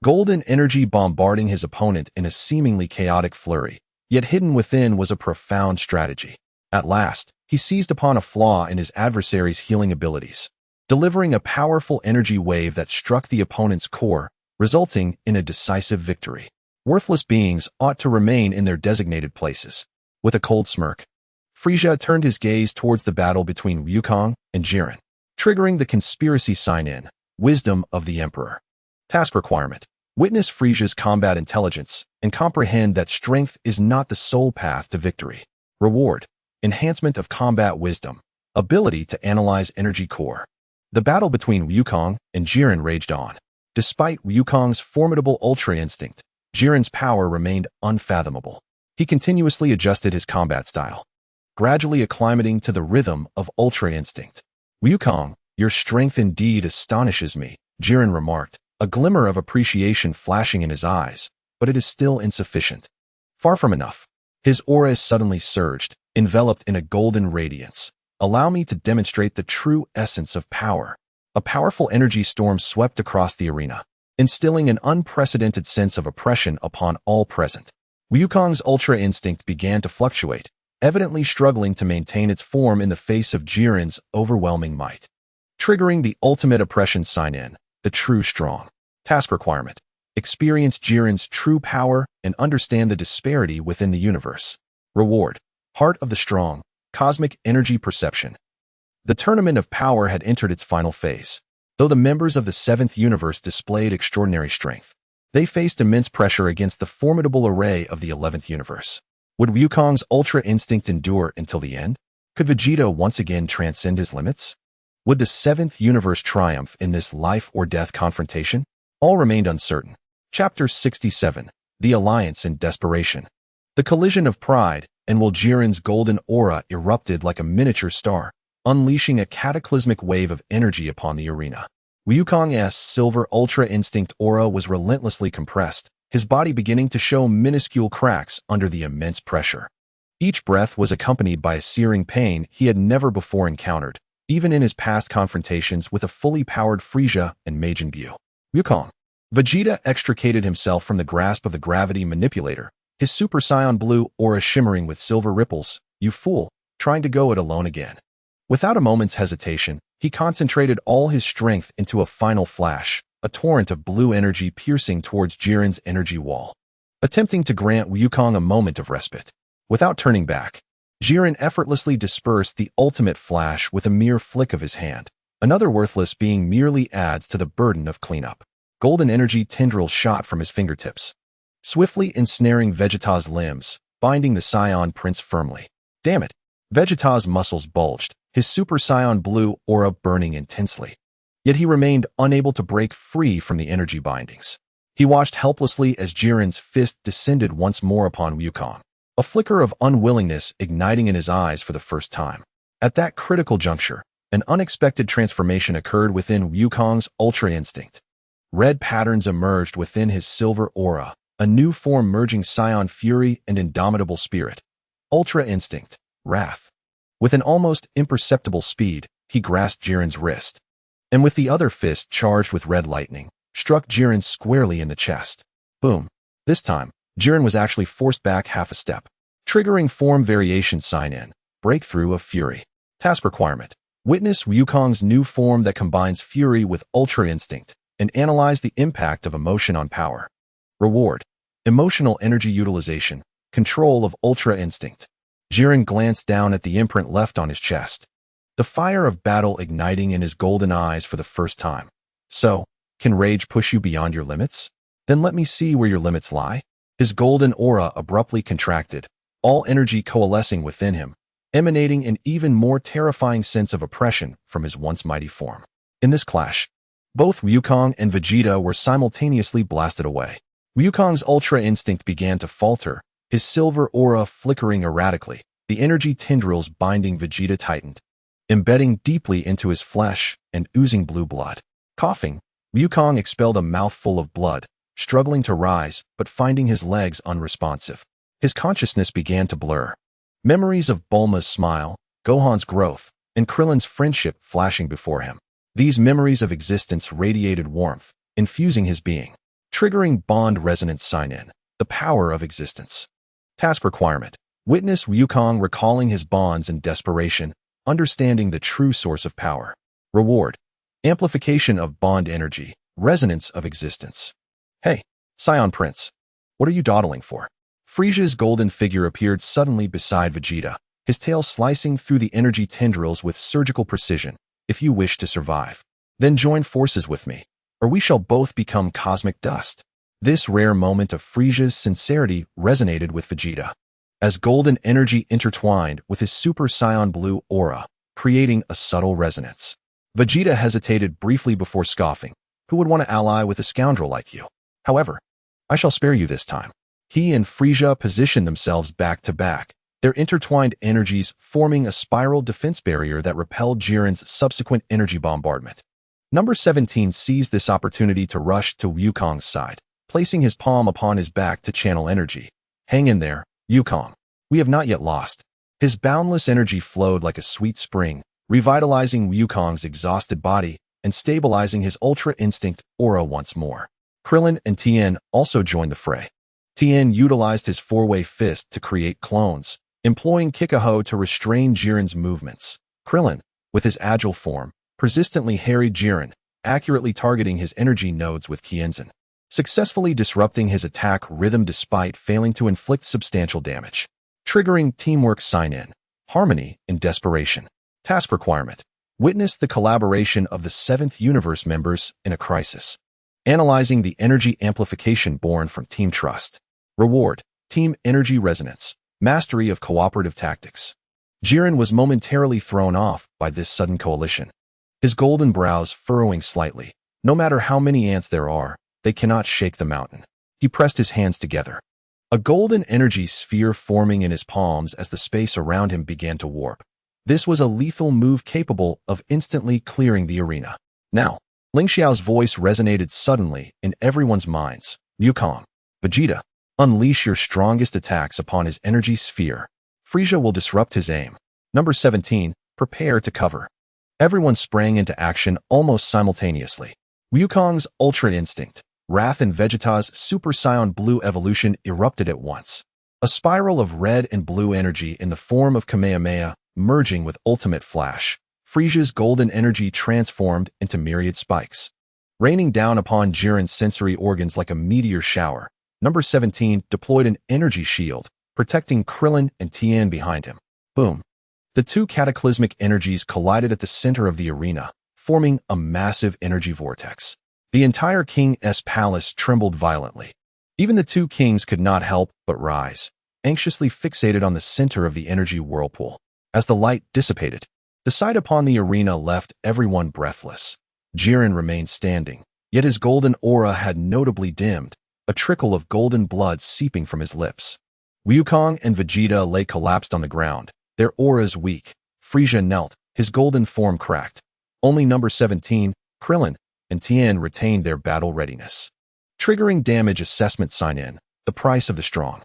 golden energy bombarding his opponent in a seemingly chaotic flurry, yet hidden within was a profound strategy. At last, he seized upon a flaw in his adversary's healing abilities, delivering a powerful energy wave that struck the opponent's core, resulting in a decisive victory. Worthless beings ought to remain in their designated places. With a cold smirk, Frieza turned his gaze towards the battle between Wukong and Jiren, triggering the conspiracy sign-in, Wisdom of the Emperor. Task requirement. Witness Frieza's combat intelligence and comprehend that strength is not the sole path to victory. Reward: enhancement of combat wisdom, ability to analyze energy core. The battle between Wukong and Jiren raged on. Despite Wukong's formidable Ultra Instinct, Jiren's power remained unfathomable. He continuously adjusted his combat style, gradually acclimating to the rhythm of Ultra Instinct. Wukong, your strength indeed astonishes me, Jiren remarked, a glimmer of appreciation flashing in his eyes, but it is still insufficient. Far from enough. His aura suddenly surged, enveloped in a golden radiance. Allow me to demonstrate the true essence of power. A powerful energy storm swept across the arena, instilling an unprecedented sense of oppression upon all present. Wukong's Ultra Instinct began to fluctuate, evidently struggling to maintain its form in the face of Jiren's overwhelming might. Triggering the ultimate oppression sign-in, the true strong. Task requirement: experience Jiren's true power and understand the disparity within the universe. Reward: Heart of the Strong, cosmic energy perception. The tournament of power had entered its final phase. Though the members of the seventh universe displayed extraordinary strength, they faced immense pressure against the formidable array of the 11th universe. Would Wukong's Ultra Instinct endure until the end? Could Vegeta once again transcend his limits? Would the seventh universe triumph in this life-or-death confrontation? All remained uncertain. Chapter 67: The Alliance in Desperation. The collision of pride and Jiren's golden aura erupted like a miniature star, unleashing a cataclysmic wave of energy upon the arena. Wukong's silver Ultra Instinct aura was relentlessly compressed, his body beginning to show minuscule cracks under the immense pressure. Each breath was accompanied by a searing pain he had never before encountered, even in his past confrontations with a fully powered Frieza and Majin Buu. Wukong. Vegeta extricated himself from the grasp of the gravity manipulator, his Super Saiyan blue aura shimmering with silver ripples. You fool, trying to go it alone again. Without a moment's hesitation, he concentrated all his strength into a final flash, a torrent of blue energy piercing towards Jiren's energy wall, attempting to grant Wukong a moment of respite. Without turning back, Jiren effortlessly dispersed the ultimate flash with a mere flick of his hand. Another worthless being merely adds to the burden of cleanup. Golden energy tendrils shot from his fingertips, swiftly ensnaring Vegeta's limbs, binding the Saiyan prince firmly. Damn it! Vegeta's muscles bulged, his Super Saiyan blue aura burning intensely. Yet he remained unable to break free from the energy bindings. He watched helplessly as Jiren's fist descended once more upon Wukong, a flicker of unwillingness igniting in his eyes for the first time. At that critical juncture, an unexpected transformation occurred within Wukong's Ultra Instinct. Red patterns emerged within his silver aura, a new form merging Saiyan fury and indomitable spirit. Ultra Instinct, Wrath. With an almost imperceptible speed, he grasped Jiren's wrist, and with the other fist charged with red lightning, struck Jiren squarely in the chest. Boom. This time, Jiren was actually forced back half a step, triggering form variation sign-in, breakthrough of fury. Task requirement: witness Wukong's new form that combines fury with Ultra Instinct, and analyze the impact of emotion on power. Reward: emotional energy utilization, control of Ultra Instinct. Jiren glanced down at the imprint left on his chest, the fire of battle igniting in his golden eyes for the first time. So, can rage push you beyond your limits? Then let me see where your limits lie. His golden aura abruptly contracted, all energy coalescing within him, emanating an even more terrifying sense of oppression from his once mighty form. In this clash, both Wukong and Vegeta were simultaneously blasted away. Wukong's Ultra Instinct began to falter, his silver aura flickering erratically, the energy tendrils binding Vegeta tightened, embedding deeply into his flesh and oozing blue blood. Coughing, Wukong expelled a mouthful of blood, struggling to rise but finding his legs unresponsive. His consciousness began to blur. Memories of Bulma's smile, Gohan's growth, and Krillin's friendship flashing before him. These memories of existence radiated warmth, infusing his being, triggering bond resonance sign-in, the power of existence. Task requirement: witness Wukong recalling his bonds in desperation, understanding the true source of power. Reward: amplification of bond energy, resonance of existence. Hey, Saiyan Prince, what are you dawdling for? Frieza's golden figure appeared suddenly beside Vegeta, his tail slicing through the energy tendrils with surgical precision. If you wish to survive, then join forces with me, or we shall both become cosmic dust. This rare moment of Frieza's sincerity resonated with Vegeta, as golden energy intertwined with his Super Saiyan Blue aura, creating a subtle resonance. Vegeta hesitated briefly before scoffing. Who would want to ally with a scoundrel like you? However, I shall spare you this time. He and Frieza positioned themselves back to back, their intertwined energies forming a spiral defense barrier that repelled Jiren's subsequent energy bombardment. Number 17 seized this opportunity to rush to Wukong's side, placing his palm upon his back to channel energy. Hang in there, Wukong. We have not yet lost. His boundless energy flowed like a sweet spring, revitalizing Wukong's exhausted body and stabilizing his Ultra Instinct aura once more. Krillin and Tien also joined the fray. Tien utilized his four-way fist to create clones, employing Kikaho to restrain Jiren's movements. Krillin, with his agile form, persistently harried Jiren, accurately targeting his energy nodes with Kienzan, successfully disrupting his attack rhythm despite failing to inflict substantial damage. Triggering teamwork sign-in, harmony in desperation. Task requirement. Witness the collaboration of the 7th Universe members in a crisis. Analyzing the energy amplification born from Team Trust. Reward. Team Energy Resonance. Mastery of cooperative tactics. Jiren was momentarily thrown off by this sudden coalition, his golden brows furrowing slightly. No matter how many ants there are, they cannot shake the mountain. He pressed his hands together, a golden energy sphere forming in his palms as the space around him began to warp. This was a lethal move capable of instantly clearing the arena. Now, Ling Xiao's voice resonated suddenly in everyone's minds. Wukong, Vegeta, unleash your strongest attacks upon his energy sphere. Frieza will disrupt his aim. Number 17, prepare to cover. Everyone sprang into action almost simultaneously. Wukong's Ultra Instinct, Wrath and Vegeta's Super Saiyan Blue evolution erupted at once. A spiral of red and blue energy in the form of Kamehameha merging with Ultimate Flash. Frieza's golden energy transformed into myriad spikes, raining down upon Jiren's sensory organs like a meteor shower. Number 17 deployed an energy shield, protecting Krillin and Tien behind him. Boom. The two cataclysmic energies collided at the center of the arena, forming a massive energy vortex. The entire King's palace trembled violently. Even the two kings could not help but rise, anxiously fixated on the center of the energy whirlpool. As the light dissipated, the sight upon the arena left everyone breathless. Jiren remained standing, yet his golden aura had notably dimmed, a trickle of golden blood seeping from his lips. Wukong and Vegeta lay collapsed on the ground, their auras weak. Frieza knelt, his golden form cracked. Only number 17, Krillin, and Tien retained their battle readiness. Triggering damage assessment sign-in, the price of the strong.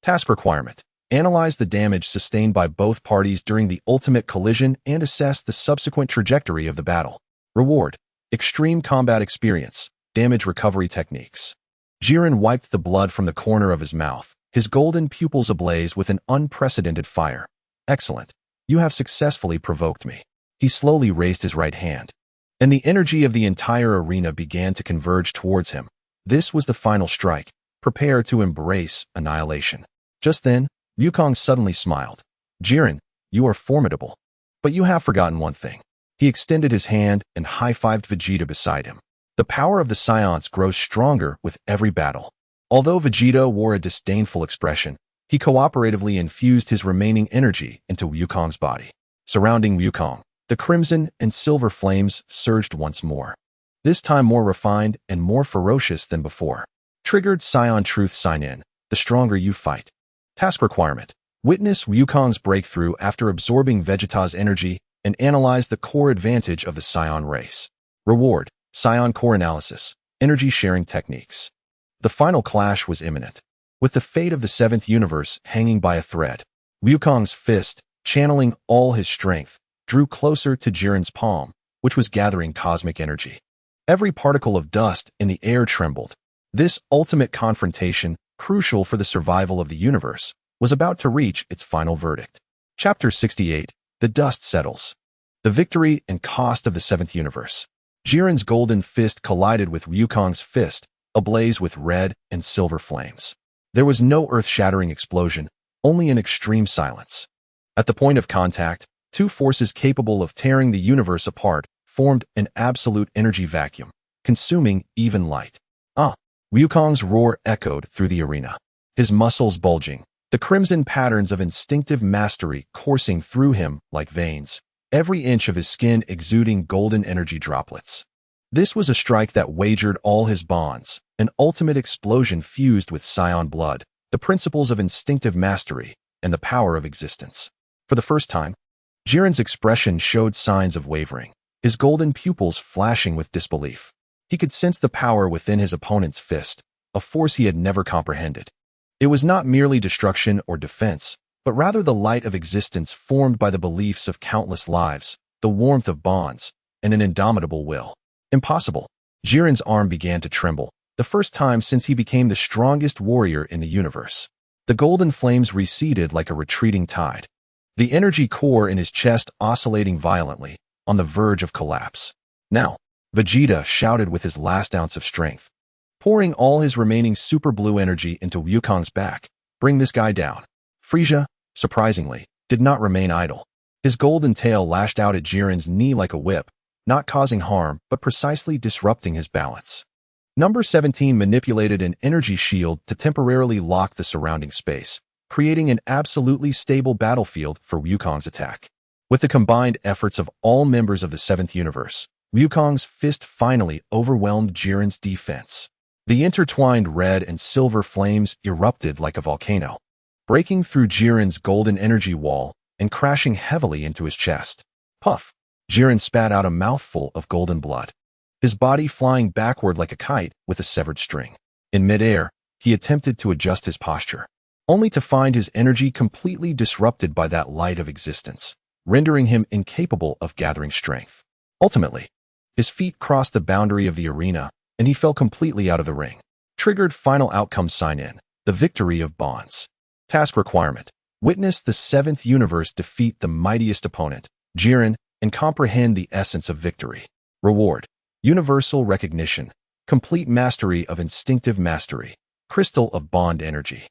Task requirement. Analyze the damage sustained by both parties during the ultimate collision and assess the subsequent trajectory of the battle. Reward. Extreme combat experience. Damage recovery techniques. Jiren wiped the blood from the corner of his mouth, his golden pupils ablaze with an unprecedented fire. Excellent. You have successfully provoked me. He slowly raised his right hand, and the energy of the entire arena began to converge towards him. This was the final strike. Prepare to embrace annihilation. Just then, Wukong suddenly smiled. Jiren, you are formidable. But you have forgotten one thing. He extended his hand and high-fived Vegeta beside him. The power of the Saiyans grows stronger with every battle. Although Vegeta wore a disdainful expression, he cooperatively infused his remaining energy into Wukong's body. Surrounding Wukong, the crimson and silver flames surged once more, this time more refined and more ferocious than before. Triggered Saiyan Truth sign-in, the stronger you fight. Task requirement. Witness Wukong's breakthrough after absorbing Vegeta's energy and analyze the core advantage of the Saiyan race. Reward. Saiyan core analysis. Energy sharing techniques. The final clash was imminent, with the fate of the 7th universe hanging by a thread. Wukong's fist, channeling all his strength, drew closer to Jiren's palm, which was gathering cosmic energy. Every particle of dust in the air trembled. This ultimate confrontation, crucial for the survival of the universe, was about to reach its final verdict. Chapter 68. The Dust Settles. The Victory and Cost of the 7th Universe. Jiren's golden fist collided with Wukong's fist, ablaze with red and silver flames. There was no earth-shattering explosion, only an extreme silence. At the point of contact, two forces capable of tearing the universe apart formed an absolute energy vacuum, consuming even light. Wukong's roar echoed through the arena, his muscles bulging, the crimson patterns of instinctive mastery coursing through him like veins, every inch of his skin exuding golden energy droplets. This was a strike that wagered all his bonds, an ultimate explosion fused with Saiyan blood, the principles of instinctive mastery, and the power of existence. For the first time, Jiren's expression showed signs of wavering, his golden pupils flashing with disbelief. He could sense the power within his opponent's fist, a force he had never comprehended. It was not merely destruction or defense, but rather the light of existence formed by the beliefs of countless lives, the warmth of bonds, and an indomitable will. Impossible. Jiren's arm began to tremble, the first time since he became the strongest warrior in the universe. The golden flames receded like a retreating tide, the energy core in his chest oscillating violently, on the verge of collapse. Now, Vegeta shouted with his last ounce of strength, pouring all his remaining super blue energy into Wukong's back. Bring this guy down. Frieza, surprisingly, did not remain idle. His golden tail lashed out at Jiren's knee like a whip, not causing harm, but precisely disrupting his balance. Number 17 manipulated an energy shield to temporarily lock the surrounding space, creating an absolutely stable battlefield for Wukong's attack. With the combined efforts of all members of the 7th universe, Wukong's fist finally overwhelmed Jiren's defense. The intertwined red and silver flames erupted like a volcano, breaking through Jiren's golden energy wall and crashing heavily into his chest. Puff! Jiren spat out a mouthful of golden blood, his body flying backward like a kite with a severed string. In midair, he attempted to adjust his posture, only to find his energy completely disrupted by that light of existence, rendering him incapable of gathering strength. Ultimately, his feet crossed the boundary of the arena, and he fell completely out of the ring. Triggered final outcome sign-in, the victory of bonds. Task requirement: witness the 7th universe defeat the mightiest opponent, Jiren, and comprehend the essence of victory. Reward: universal recognition, complete mastery of instinctive mastery, crystal of bond energy.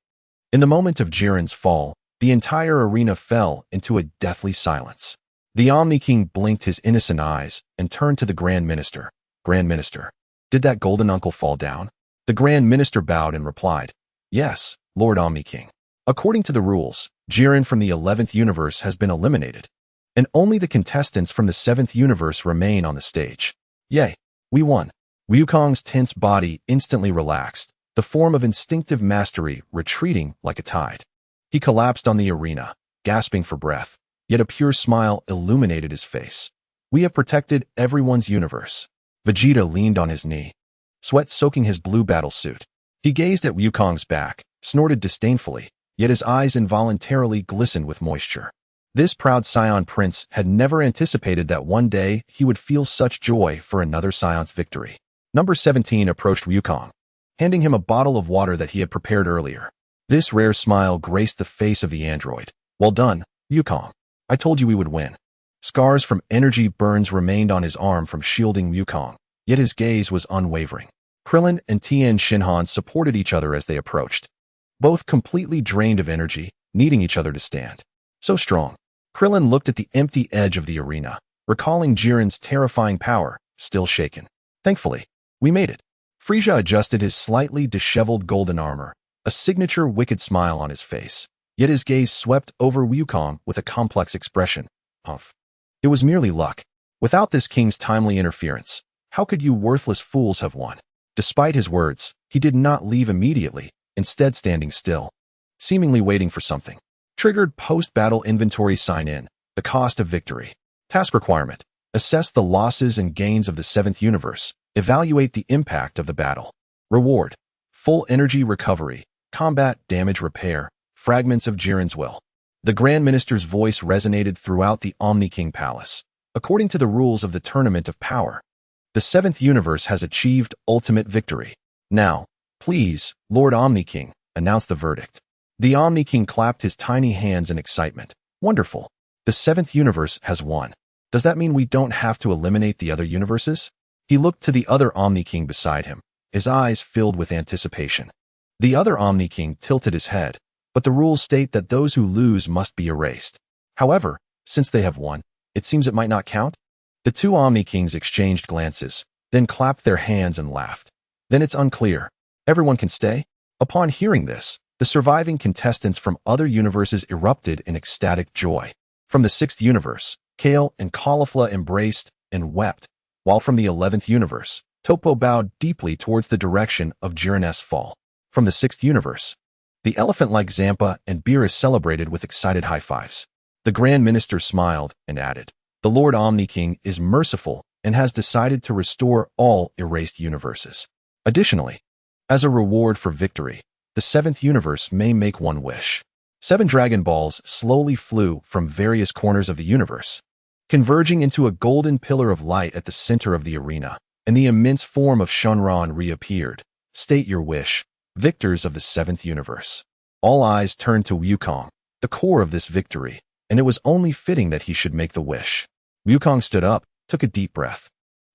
In the moment of Jiren's fall, the entire arena fell into a deathly silence. The Omni King blinked his innocent eyes and turned to the Grand Minister. Grand Minister, did that golden uncle fall down? The Grand Minister bowed and replied, Yes, Lord Omni King. According to the rules, Jiren from the 11th universe has been eliminated, and only the contestants from the 7th universe remain on the stage. Yay, we won. Wukong's tense body instantly relaxed, the form of instinctive mastery retreating like a tide. He collapsed on the arena, gasping for breath, yet a pure smile illuminated his face. We have protected everyone's universe. Vegeta leaned on his knee, sweat soaking his blue battle suit. He gazed at Wukong's back, snorted disdainfully, yet his eyes involuntarily glistened with moisture. This proud Saiyan prince had never anticipated that one day he would feel such joy for another Saiyans victory. Number 17 approached Wukong, handing him a bottle of water that he had prepared earlier. This rare smile graced the face of the android. Well done, Wukong. I told you we would win. Scars from energy burns remained on his arm from shielding Wukong, yet his gaze was unwavering. Krillin and Tien Shinhan supported each other as they approached, both completely drained of energy, needing each other to stand. So strong. Krillin looked at the empty edge of the arena, recalling Jiren's terrifying power, still shaken. Thankfully, we made it. Frieza adjusted his slightly disheveled golden armor, a signature wicked smile on his face, yet his gaze swept over Wukong with a complex expression. Humph. It was merely luck. Without this king's timely interference, how could you worthless fools have won? Despite his words, he did not leave immediately, instead standing still, seemingly waiting for something. Triggered post-battle inventory sign-in, the cost of victory. Task requirement: assess the losses and gains of the 7th universe, evaluate the impact of the battle. Reward: full energy recovery, combat damage repair, fragments of Jiren's will. The Grand Minister's voice resonated throughout the Omni King Palace. According to the rules of the Tournament of Power, the 7th universe has achieved ultimate victory. Now, please, Lord Omni King, announce the verdict. The Omni King clapped his tiny hands in excitement. Wonderful. The 7th universe has won. Does that mean we don't have to eliminate the other universes? He looked to the other Omni King beside him, his eyes filled with anticipation. The other Omni King tilted his head, but the rules state that those who lose must be erased. However, since they have won, it seems it might not count. The two Omni Kings exchanged glances, then clapped their hands and laughed. Then it's unclear. Everyone can stay? Upon hearing this, the surviving contestants from other universes erupted in ecstatic joy. From the 6th universe, Kale and Caulifla embraced and wept, while from the 11th universe, Topo bowed deeply towards the direction of Jiren's fall. From the 6th universe, the elephant-like Zampa and Beerus celebrated with excited high-fives. The Grand Minister smiled and added, "The Lord Omni-King is merciful and has decided to restore all erased universes. Additionally, as a reward for victory, the 7th universe may make one wish." 7 Dragon Balls slowly flew from various corners of the universe, converging into a golden pillar of light at the center of the arena, and the immense form of Shenron reappeared. "State your wish, victors of the 7th universe." All eyes turned to Wukong, the core of this victory, and it was only fitting that he should make the wish. Wukong stood up, took a deep breath,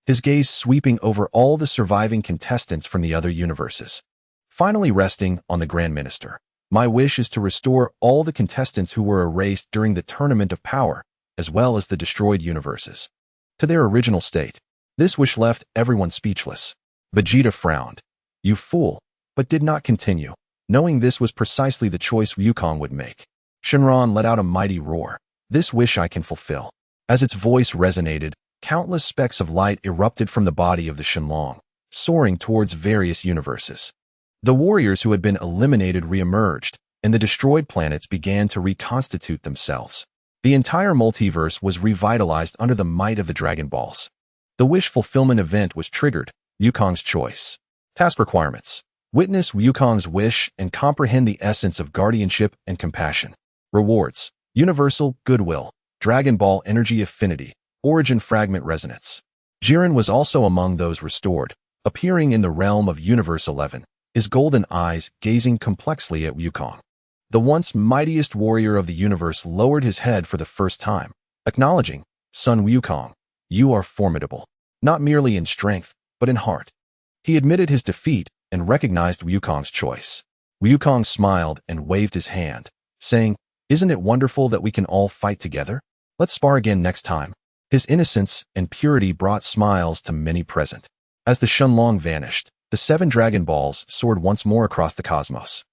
his gaze sweeping over all the surviving contestants from the other universes, finally resting on the Grand Minister. "My wish is to restore all the contestants who were erased during the Tournament of Power, as well as the destroyed universes, to their original state." This wish left everyone speechless. Vegeta frowned. "You fool," but did not continue, knowing this was precisely the choice Wukong would make. Shenron let out a mighty roar. "This wish I can fulfill." As its voice resonated, countless specks of light erupted from the body of the Shenlong, soaring towards various universes. The warriors who had been eliminated reemerged, and the destroyed planets began to reconstitute themselves. The entire multiverse was revitalized under the might of the Dragon Balls. The wish fulfillment event was triggered. Wukong's choice. Task requirements. Witness Wukong's wish and comprehend the essence of guardianship and compassion. Rewards. Universal Goodwill, Dragon Ball Energy Affinity, Origin Fragment Resonance. Jiren was also among those restored, appearing in the realm of Universe 11. His golden eyes gazing complexly at Wukong. The once mightiest warrior of the universe lowered his head for the first time, acknowledging, "Son Wukong, you are formidable, not merely in strength, but in heart." He admitted his defeat and recognized Wukong's choice. Wukong smiled and waved his hand, saying, "Isn't it wonderful that we can all fight together? Let's spar again next time." His innocence and purity brought smiles to many present. As the Shenlong vanished, the 7 Dragon Balls soared once more across the cosmos,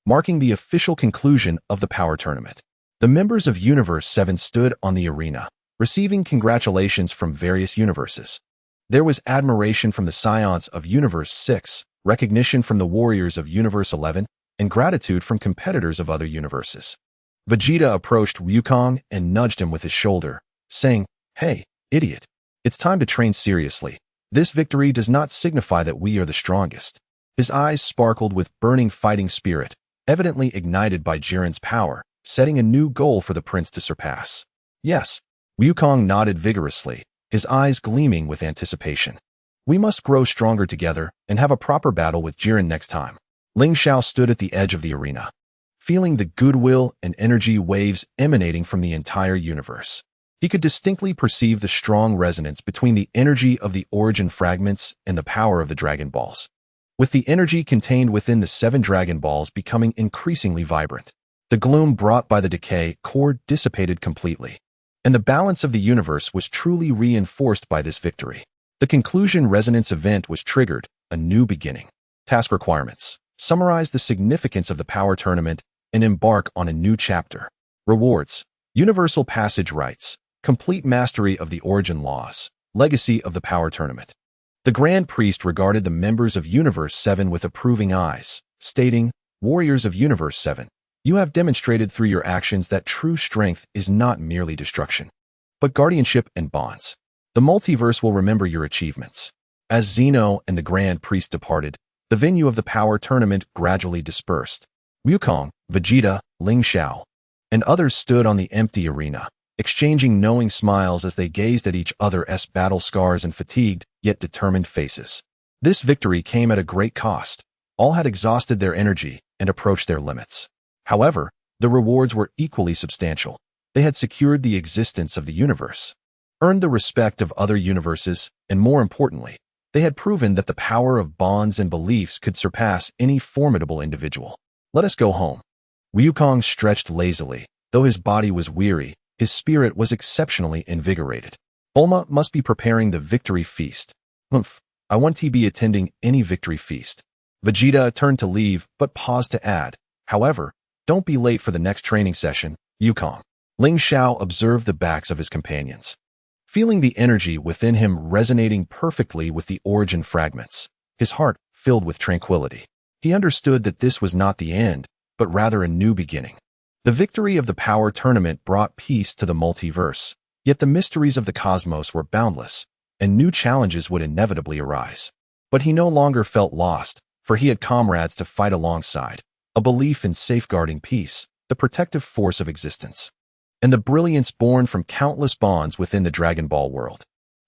marking the official conclusion of the Power Tournament. The members of Universe 7 stood on the arena, receiving congratulations from various universes. There was admiration from the Saiyans of Universe 6, recognition from the warriors of Universe 11, and gratitude from competitors of other universes. Vegeta approached Wukong and nudged him with his shoulder, saying, "Hey, idiot, it's time to train seriously. This victory does not signify that we are the strongest." His eyes sparkled with burning fighting spirit, evidently ignited by Jiren's power, setting a new goal for the prince to surpass. "Yes." Wukong nodded vigorously, his eyes gleaming with anticipation. "We must grow stronger together and have a proper battle with Jiren next time." Ling Xiao stood at the edge of the arena, feeling the goodwill and energy waves emanating from the entire universe. He could distinctly perceive the strong resonance between the energy of the origin fragments and the power of the Dragon Balls, with the energy contained within the 7 Dragon Balls becoming increasingly vibrant. The gloom brought by the decay core dissipated completely, and the balance of the universe was truly reinforced by this victory. The conclusion resonance event was triggered, a new beginning. Task requirements. Summarize the significance of the Power Tournament and embark on a new chapter. Rewards. Universal Passage Rights. Complete mastery of the origin laws. Legacy of the Power Tournament. The Grand Priest regarded the members of Universe 7 with approving eyes, stating, "Warriors of Universe 7, you have demonstrated through your actions that true strength is not merely destruction, but guardianship and bonds. The multiverse will remember your achievements." As Zeno and the Grand Priest departed, the venue of the Power Tournament gradually dispersed. Wukong, Vegeta, Ling Xiao, and others stood on the empty arena, exchanging knowing smiles as they gazed at each other's battle scars and fatigued, yet determined faces. This victory came at a great cost. All had exhausted their energy and approached their limits. However, the rewards were equally substantial. They had secured the existence of the universe, earned the respect of other universes, and more importantly, they had proven that the power of bonds and beliefs could surpass any formidable individual. "Let us go home." Wukong stretched lazily. Though his body was weary, his spirit was exceptionally invigorated. "Bulma must be preparing the victory feast." "Humph, I want to be attending any victory feast." Vegeta turned to leave, but paused to add, "However, don't be late for the next training session, Yukong." Ling Xiao observed the backs of his companions, feeling the energy within him resonating perfectly with the origin fragments, his heart filled with tranquility. He understood that this was not the end, but rather a new beginning. The victory of the power tournament brought peace to the multiverse, yet the mysteries of the cosmos were boundless, and new challenges would inevitably arise. But he no longer felt lost, for he had comrades to fight alongside, a belief in safeguarding peace, the protective force of existence, and the brilliance born from countless bonds within the Dragon Ball world.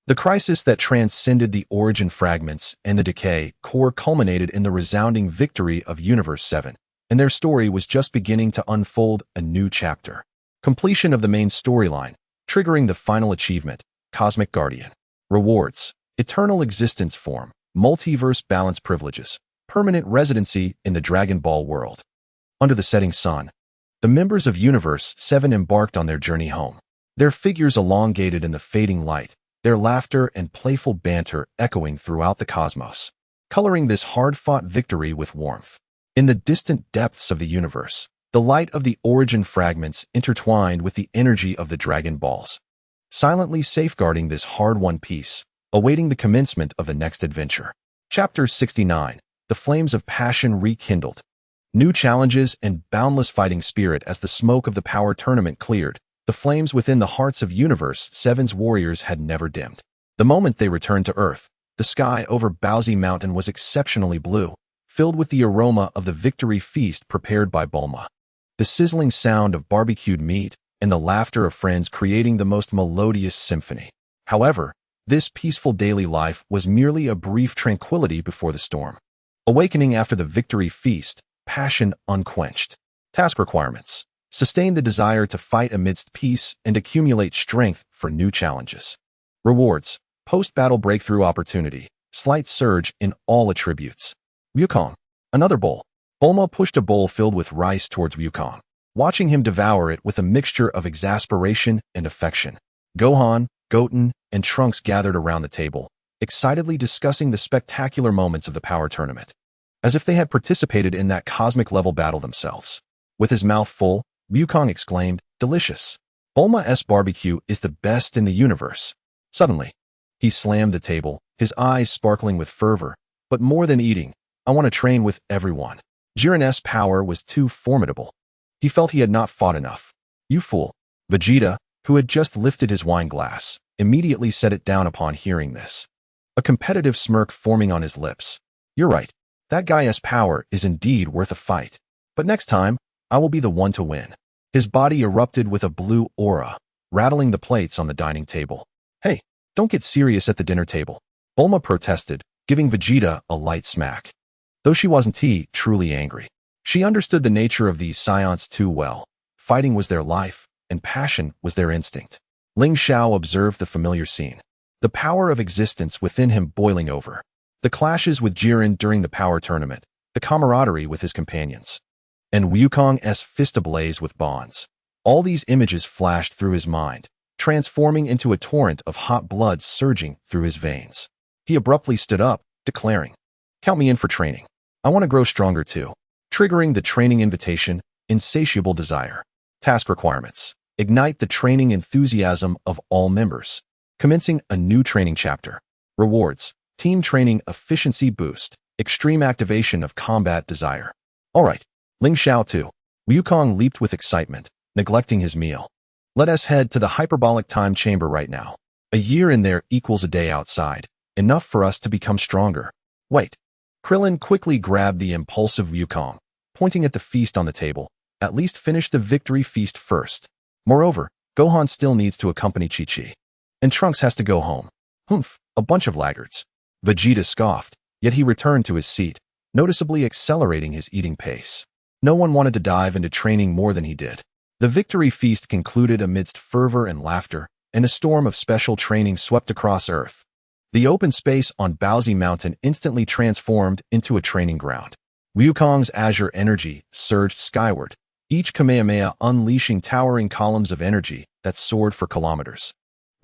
The crisis that transcended the origin fragments and the decay core culminated in the resounding victory of Universe 7, and their story was just beginning to unfold a new chapter. Completion of the main storyline, triggering the final achievement, Cosmic Guardian. Rewards: eternal existence form, multiverse balance privileges, permanent residency in the Dragon Ball world. Under the setting sun, the members of Universe 7 embarked on their journey home. Their figures elongated in the fading light, their laughter and playful banter echoing throughout the cosmos, coloring this hard-fought victory with warmth. In the distant depths of the universe, the light of the origin fragments intertwined with the energy of the Dragon Balls, silently safeguarding this hard-won peace, awaiting the commencement of the next adventure. Chapter 69. The Flames of Passion Rekindled. New challenges and boundless fighting spirit. As the smoke of the power tournament cleared, the flames within the hearts of Universe 7's warriors had never dimmed. The moment they returned to Earth, the sky over Paozu Mountain was exceptionally blue, filled with the aroma of the victory feast prepared by Bulma. The sizzling sound of barbecued meat and the laughter of friends creating the most melodious symphony. However, this peaceful daily life was merely a brief tranquility before the storm. Awakening after the victory feast, passion unquenched. Task requirements: sustain the desire to fight amidst peace and accumulate strength for new challenges. Rewards: post-battle breakthrough opportunity, slight surge in all attributes. Wukong. Another bowl. Bulma pushed a bowl filled with rice towards Wukong, watching him devour it with a mixture of exasperation and affection. Gohan, Goten, and Trunks gathered around the table, excitedly discussing the spectacular moments of the power tournament, as if they had participated in that cosmic-level battle themselves. With his mouth full, Wukong exclaimed, "Delicious. Bulma's barbecue is the best in the universe." Suddenly, he slammed the table, his eyes sparkling with fervor. "But more than eating, I want to train with everyone." Jiren's power was too formidable. He felt he had not fought enough. "You fool." Vegeta, who had just lifted his wine glass, immediately set it down upon hearing this, a competitive smirk forming on his lips. "You're right. That guy's power is indeed worth a fight. But next time, I will be the one to win." His body erupted with a blue aura, rattling the plates on the dining table. "Hey, don't get serious at the dinner table," Bulma protested, giving Vegeta a light smack. Though she wasn't truly angry, she understood the nature of these Saiyans too well. Fighting was their life, and passion was their instinct. Ling Xiao observed the familiar scene, the power of existence within him boiling over. The clashes with Jiren during the power tournament, the camaraderie with his companions, and Wukong's fist ablaze with bonds. All these images flashed through his mind, transforming into a torrent of hot blood surging through his veins. He abruptly stood up, declaring, "Count me in for training. I want to grow stronger too." Triggering the training invitation, insatiable desire. Task requirements: ignite the training enthusiasm of all members. Commencing a new training chapter. Rewards: team training efficiency boost, extreme activation of combat desire. All right, Ling Xiao too. Wukong leaped with excitement, neglecting his meal. "Let us head to the hyperbolic time chamber right now. A year in there equals a day outside, enough for us to become stronger." "Wait." Krillin quickly grabbed the impulsive Wukong, pointing at the feast on the table. "At least finish the victory feast first. Moreover, Gohan still needs to accompany Chi-Chi. And Trunks has to go home." "Humph, a bunch of laggards." Vegeta scoffed, yet he returned to his seat, noticeably accelerating his eating pace. No one wanted to dive into training more than he did. The victory feast concluded amidst fervor and laughter, and a storm of special training swept across Earth. The open space on Paozu Mountain instantly transformed into a training ground. Wukong's azure energy surged skyward, each Kamehameha unleashing towering columns of energy that soared for kilometers.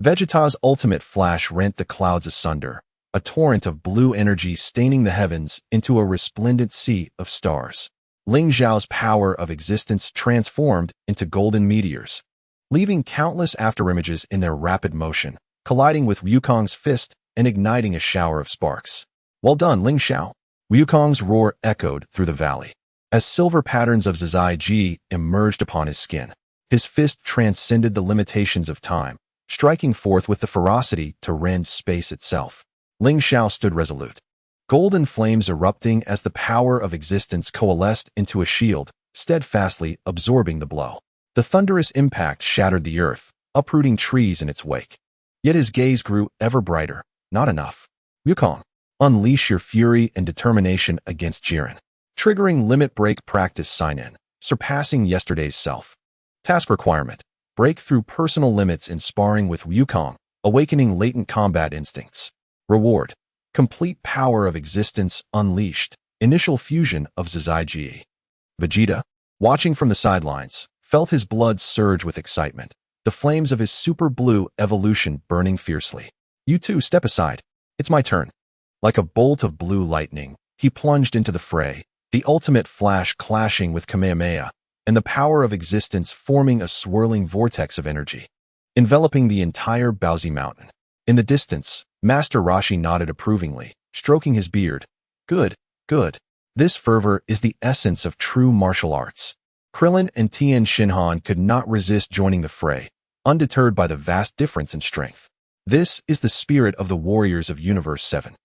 Vegeta's ultimate flash rent the clouds asunder, a torrent of blue energy staining the heavens into a resplendent sea of stars. Ling Xiao's power of existence transformed into golden meteors, leaving countless afterimages in their rapid motion, colliding with Wukong's fist and igniting a shower of sparks. Well done, Ling Xiao! Wukong's roar echoed through the valley, as silver patterns of Zizai Ji emerged upon his skin. His fist transcended the limitations of time, striking forth with the ferocity to rend space itself. Ling Xiao stood resolute, golden flames erupting as the power of existence coalesced into a shield, steadfastly absorbing the blow. The thunderous impact shattered the earth, uprooting trees in its wake. Yet his gaze grew ever brighter. Not enough. Wukong, unleash your fury and determination against Jiren. Triggering limit break practice sign-in, surpassing yesterday's self. Task requirement: break through personal limits in sparring with Wukong, awakening latent combat instincts. Reward: complete power of existence unleashed. Initial fusion of Zizai Ji. Vegeta, watching from the sidelines, felt his blood surge with excitement, the flames of his super blue evolution burning fiercely. You two, step aside. It's my turn. Like a bolt of blue lightning, he plunged into the fray, the ultimate flash clashing with Kamehameha, and the power of existence forming a swirling vortex of energy, enveloping the entire Paozu mountain. In the distance, Master Roshi nodded approvingly, stroking his beard. Good, good. This fervor is the essence of true martial arts. Krillin and Tien Shinhan could not resist joining the fray, undeterred by the vast difference in strength. This is the spirit of the warriors of Universe 7.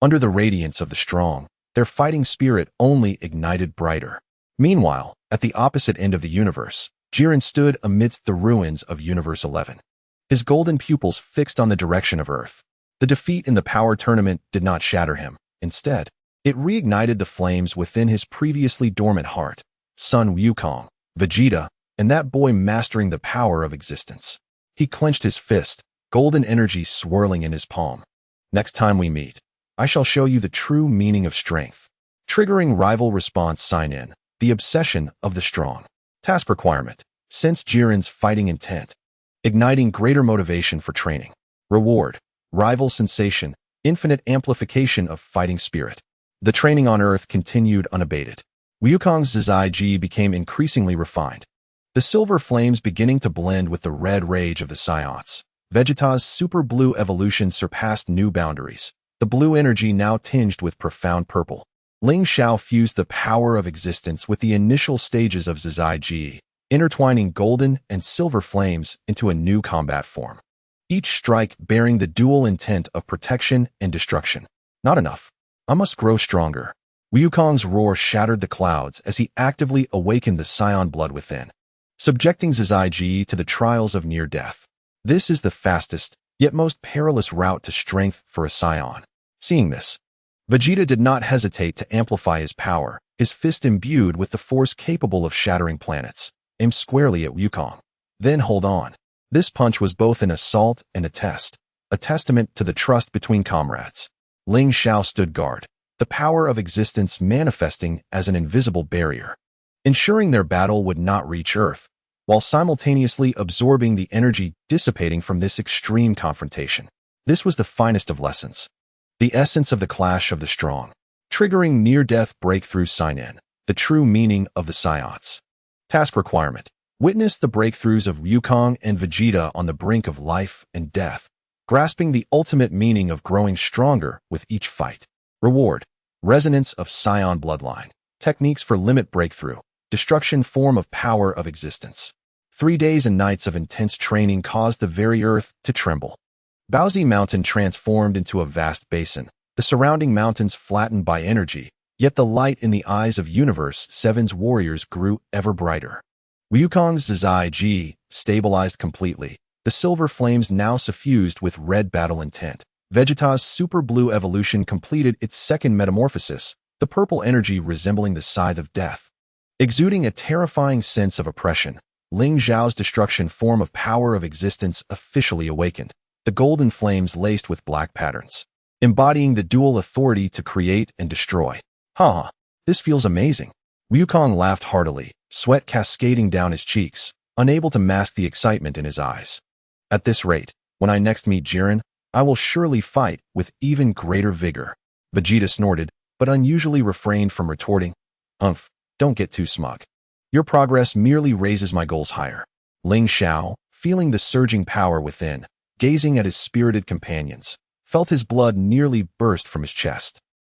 Under the radiance of the strong, their fighting spirit only ignited brighter. Meanwhile, at the opposite end of the universe, Jiren stood amidst the ruins of Universe 11. His golden pupils fixed on the direction of Earth. The defeat in the power tournament did not shatter him. Instead, it reignited the flames within his previously dormant heart. Son Wukong, Vegeta, and that boy mastering the power of existence. He clenched his fist, golden energy swirling in his palm. Next time we meet, I shall show you the true meaning of strength. Triggering rival response sign-in, the obsession of the strong. Task requirement: sense Jiren's fighting intent, igniting greater motivation for training. Reward: rival sensation, infinite amplification of fighting spirit. The training on Earth continued unabated. Wukong's Zizai Ji became increasingly refined, the silver flames beginning to blend with the red rage of the Saiyans. Vegeta's super blue evolution surpassed new boundaries, the blue energy now tinged with profound purple. Ling Xiao fused the power of existence with the initial stages of Zizai Ji, intertwining golden and silver flames into a new combat form. Each strike bearing the dual intent of protection and destruction. Not enough. I must grow stronger. Wukong's roar shattered the clouds as he actively awakened the Saiyan blood within, subjecting Zizai Ji to the trials of near death. This is the fastest, yet most perilous route to strength for a Saiyan. Seeing this, Vegeta did not hesitate to amplify his power, his fist imbued with the force capable of shattering planets, aimed squarely at Wukong. Then hold on. This punch was both an assault and a test, a testament to the trust between comrades. Ling Xiao stood guard, the power of existence manifesting as an invisible barrier, ensuring their battle would not reach Earth, while simultaneously absorbing the energy dissipating from this extreme confrontation. This was the finest of lessons, the essence of the clash of the strong, triggering near-death breakthrough sign-in, the true meaning of the Saiyans. Task requirement: witness the breakthroughs of Wukong and Vegeta on the brink of life and death, grasping the ultimate meaning of growing stronger with each fight. Reward: resonance of Saiyan bloodline, techniques for limit breakthrough, destruction form of power of existence. 3 days and nights of intense training caused the very earth to tremble. Paozu Mountain transformed into a vast basin, the surrounding mountains flattened by energy, yet the light in the eyes of Universe 7's warriors grew ever brighter. Wukong's Zizai Ji stabilized completely, the silver flames now suffused with red battle intent. Vegeta's super blue evolution completed its second metamorphosis, the purple energy resembling the scythe of death. Exuding a terrifying sense of oppression, Ling Xiao's destruction form of power of existence officially awakened, the golden flames laced with black patterns, embodying the dual authority to create and destroy. This feels amazing. Wukong laughed heartily, sweat cascading down his cheeks, unable to mask the excitement in his eyes. At this rate, when I next meet Jiren, I will surely fight with even greater vigor. Vegeta snorted, but unusually refrained from retorting. Umph, don't get too smug. Your progress merely raises my goals higher. Ling Xiao, feeling the surging power within, gazing at his spirited companions, felt his blood nearly burst from his chest.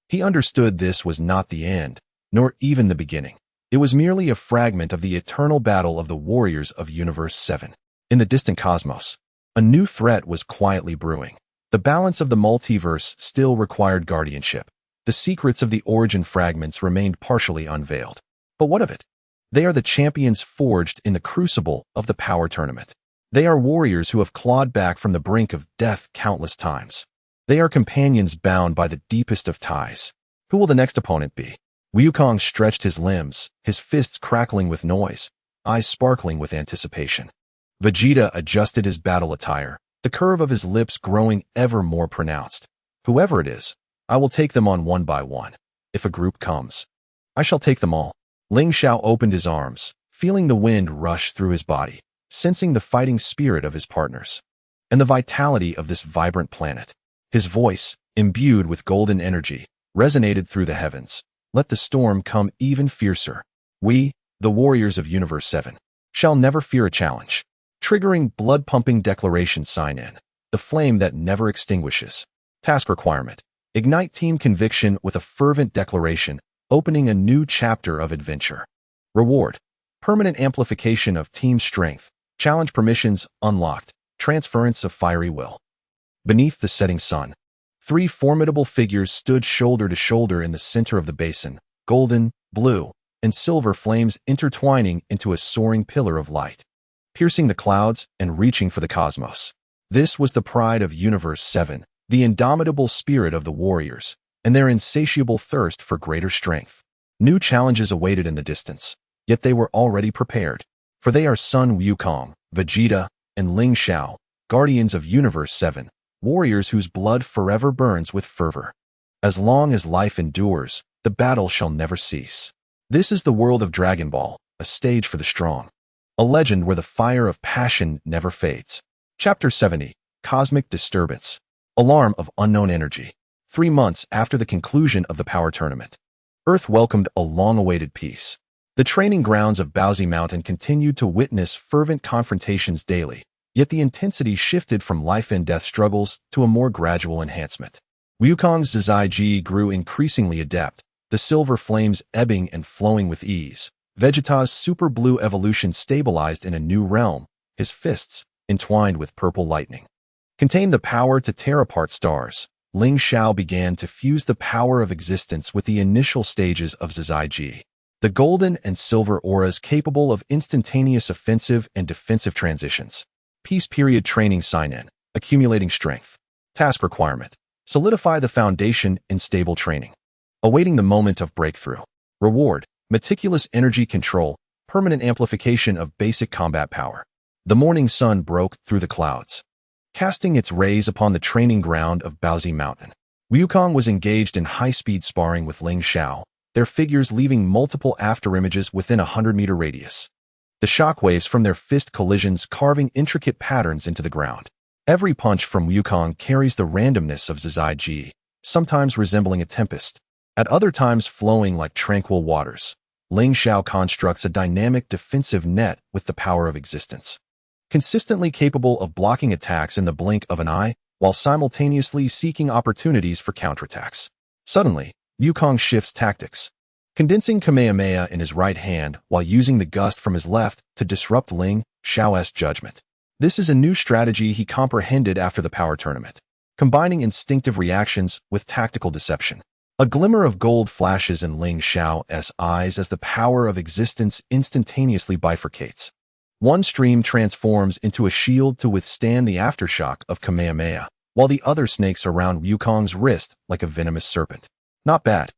He understood this was not the end, nor even the beginning. It was merely a fragment of the eternal battle of the warriors of Universe 7. In the distant cosmos, a new threat was quietly brewing. The balance of the multiverse still required guardianship. The secrets of the origin fragments remained partially unveiled. But what of it? They are the champions forged in the crucible of the power tournament. They are warriors who have clawed back from the brink of death countless times. They are companions bound by the deepest of ties. Who will the next opponent be? Wukong stretched his limbs, his fists crackling with noise, eyes sparkling with anticipation. Vegeta adjusted his battle attire, the curve of his lips growing ever more pronounced. Whoever it is, I will take them on one by one. If a group comes, I shall take them all. Ling Xiao opened his arms, feeling the wind rush through his body, sensing the fighting spirit of his partners, and the vitality of this vibrant planet. His voice, imbued with golden energy, resonated through the heavens. Let the storm come even fiercer. We, the warriors of Universe 7, shall never fear a challenge. Triggering blood-pumping declaration sign in. The flame that never extinguishes. Task requirement. Ignite team conviction with a fervent declaration, opening a new chapter of adventure. Reward. Permanent amplification of team strength. Challenge permissions unlocked. Transference of fiery will. Beneath the setting sun, 3 formidable figures stood shoulder to shoulder in the center of the basin, golden, blue, and silver flames intertwining into a soaring pillar of light, piercing the clouds and reaching for the cosmos. This was the pride of Universe 7, the indomitable spirit of the warriors, and their insatiable thirst for greater strength. New challenges awaited in the distance, yet they were already prepared, for they are Sun Wukong, Vegeta, and Ling Xiao, guardians of Universe 7, warriors whose blood forever burns with fervor. As long as life endures, the battle shall never cease. This is the world of Dragon Ball, a stage for the strong. A legend where the fire of passion never fades. Chapter 70, Cosmic Disturbance. Alarm of unknown energy. 3 months after the conclusion of the power tournament, Earth welcomed a long-awaited peace. The training grounds of Paozu Mountain continued to witness fervent confrontations daily, yet the intensity shifted from life and death struggles to a more gradual enhancement. Wukong's Zai Ji grew increasingly adept, the silver flames ebbing and flowing with ease. Vegeta's super blue evolution stabilized in a new realm, his fists, entwined with purple lightning, contained the power to tear apart stars. Ling Xiao began to fuse the power of existence with the initial stages of Zai Ji. The golden and silver auras capable of instantaneous offensive and defensive transitions. Peace period training sign-in. Accumulating strength. Task requirement. Solidify the foundation in stable training. Awaiting the moment of breakthrough. Reward. Meticulous energy control. Permanent amplification of basic combat power. The morning sun broke through the clouds, casting its rays upon the training ground of Paozu Mountain. Wukong was engaged in high-speed sparring with Ling Xiao, their figures leaving multiple afterimages within a 100-meter radius. The shockwaves from their fist collisions carving intricate patterns into the ground. Every punch from Wukong carries the randomness of Zai Ji, sometimes resembling a tempest, at other times flowing like tranquil waters. Ling Xiao constructs a dynamic defensive net with the power of existence, consistently capable of blocking attacks in the blink of an eye, while simultaneously seeking opportunities for counterattacks. Suddenly, Wukong shifts tactics, condensing Kamehameha in his right hand while using the gust from his left to disrupt Ling Xiao's judgment. This is a new strategy he comprehended after the power tournament, combining instinctive reactions with tactical deception. A glimmer of gold flashes in Ling Xiao's eyes as the power of existence instantaneously bifurcates. One stream transforms into a shield to withstand the aftershock of Kamehameha, while the other snakes around Wukong's wrist like a venomous serpent. Not bad,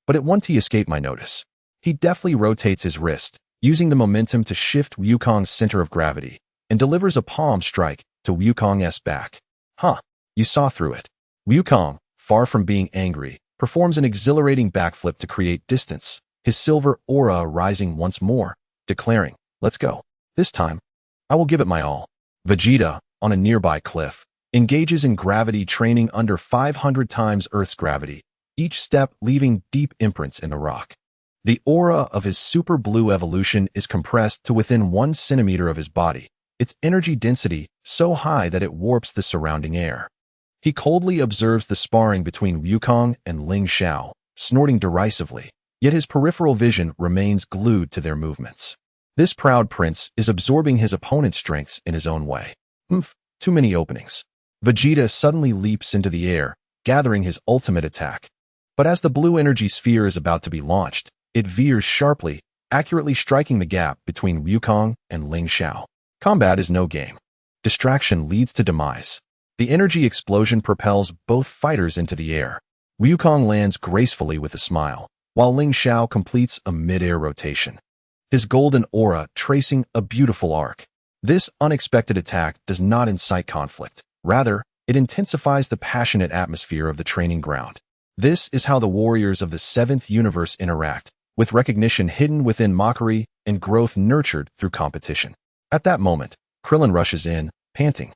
but it won't escape my notice. He deftly rotates his wrist, using the momentum to shift Wukong's center of gravity, and delivers a palm strike to Wukong's back. Huh, you saw through it. Wukong, far from being angry, performs an exhilarating backflip to create distance, his silver aura rising once more, declaring, "Let's go. This time, I will give it my all." Vegeta, on a nearby cliff, engages in gravity training under 500 times Earth's gravity, each step leaving deep imprints in the rock. The aura of his super blue evolution is compressed to within 1 centimeter of his body, its energy density so high that it warps the surrounding air. He coldly observes the sparring between Wukong and Ling Xiao, snorting derisively, yet his peripheral vision remains glued to their movements. This proud prince is absorbing his opponent's strengths in his own way. Too many openings. Vegeta suddenly leaps into the air, gathering his ultimate attack. But as the blue energy sphere is about to be launched, it veers sharply, accurately striking the gap between Wukong and Ling Xiao. Combat is no game. Distraction leads to demise. The energy explosion propels both fighters into the air. Wukong lands gracefully with a smile, while Ling Xiao completes a mid-air rotation, his golden aura tracing a beautiful arc. This unexpected attack does not incite conflict. Rather, it intensifies the passionate atmosphere of the training ground. This is how the warriors of the 7th universe interact, with recognition hidden within mockery and growth nurtured through competition. At that moment, Krillin rushes in, panting.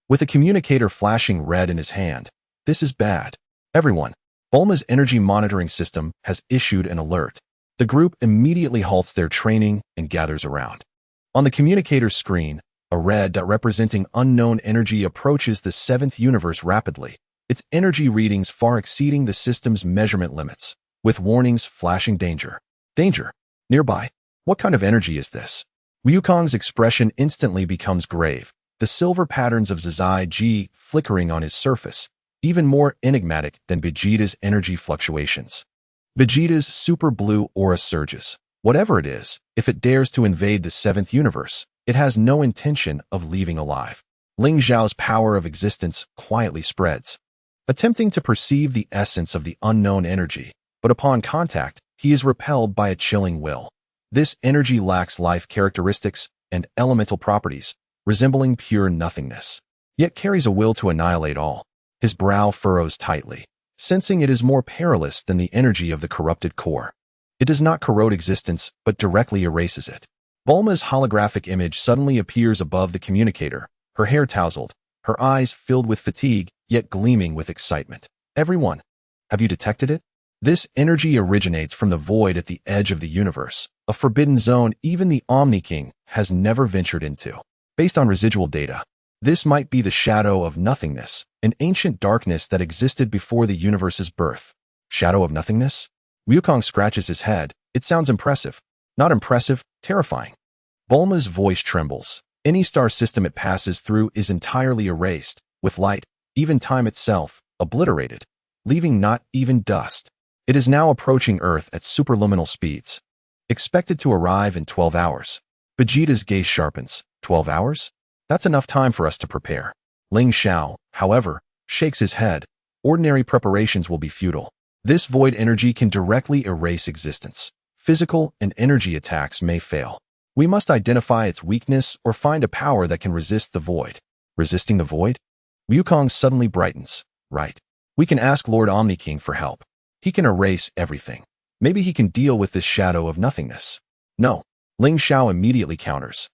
With a communicator flashing red in his hand, this is bad. Everyone, Bulma's energy monitoring system has issued an alert. The group immediately halts their training and gathers around. On the communicator screen, a red dot representing unknown energy approaches the 7th universe rapidly, its energy readings far exceeding the system's measurement limits, with warnings flashing danger. Danger! Nearby. What kind of energy is this? Wukong's expression instantly becomes grave, the silver patterns of Zizai Ji flickering on his surface, even more enigmatic than Vegeta's energy fluctuations. Vegeta's super blue aura surges. Whatever it is, if it dares to invade the 7th universe, it has no intention of leaving alive. Ling Xiao's power of existence quietly spreads, attempting to perceive the essence of the unknown energy, but upon contact, he is repelled by a chilling will. This energy lacks life characteristics and elemental properties, resembling pure nothingness, yet carries a will to annihilate all. His brow furrows tightly, sensing it is more perilous than the energy of the corrupted core. It does not corrode existence, but directly erases it. Bulma's holographic image suddenly appears above the communicator, her hair tousled, her eyes filled with fatigue, yet gleaming with excitement. Everyone, have you detected it? This energy originates from the void at the edge of the universe, a forbidden zone even the Omni King has never ventured into. Based on residual data, this might be the shadow of nothingness, an ancient darkness that existed before the universe's birth. Shadow of nothingness? Wukong scratches his head. It sounds impressive. Not impressive, terrifying. Bulma's voice trembles. Any star system it passes through is entirely erased, with light, even time itself, obliterated, leaving not even dust. It is now approaching Earth at superluminal speeds, expected to arrive in 12 hours. Vegeta's gaze sharpens. 12 hours? That's enough time for us to prepare. Ling Xiao, however, shakes his head. Ordinary preparations will be futile. This void energy can directly erase existence. Physical and energy attacks may fail. We must identify its weakness or find a power that can resist the void. Resisting the void? Wukong suddenly brightens. Right. We can ask Lord Omni King for help. He can erase everything. Maybe he can deal with this shadow of nothingness. No. Ling Xiao immediately counters.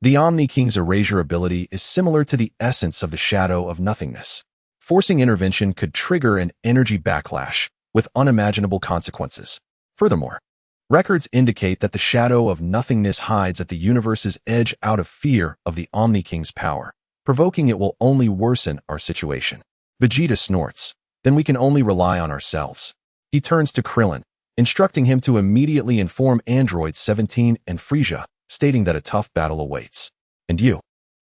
The Omni King's erasure ability is similar to the essence of the shadow of nothingness. Forcing intervention could trigger an energy backlash with unimaginable consequences. Furthermore, records indicate that the shadow of nothingness hides at the universe's edge out of fear of the Omni King's power. Provoking it will only worsen our situation. Vegeta snorts. Then we can only rely on ourselves. He turns to Krillin, instructing him to immediately inform Androids 17 and Frieza, stating that a tough battle awaits. And you,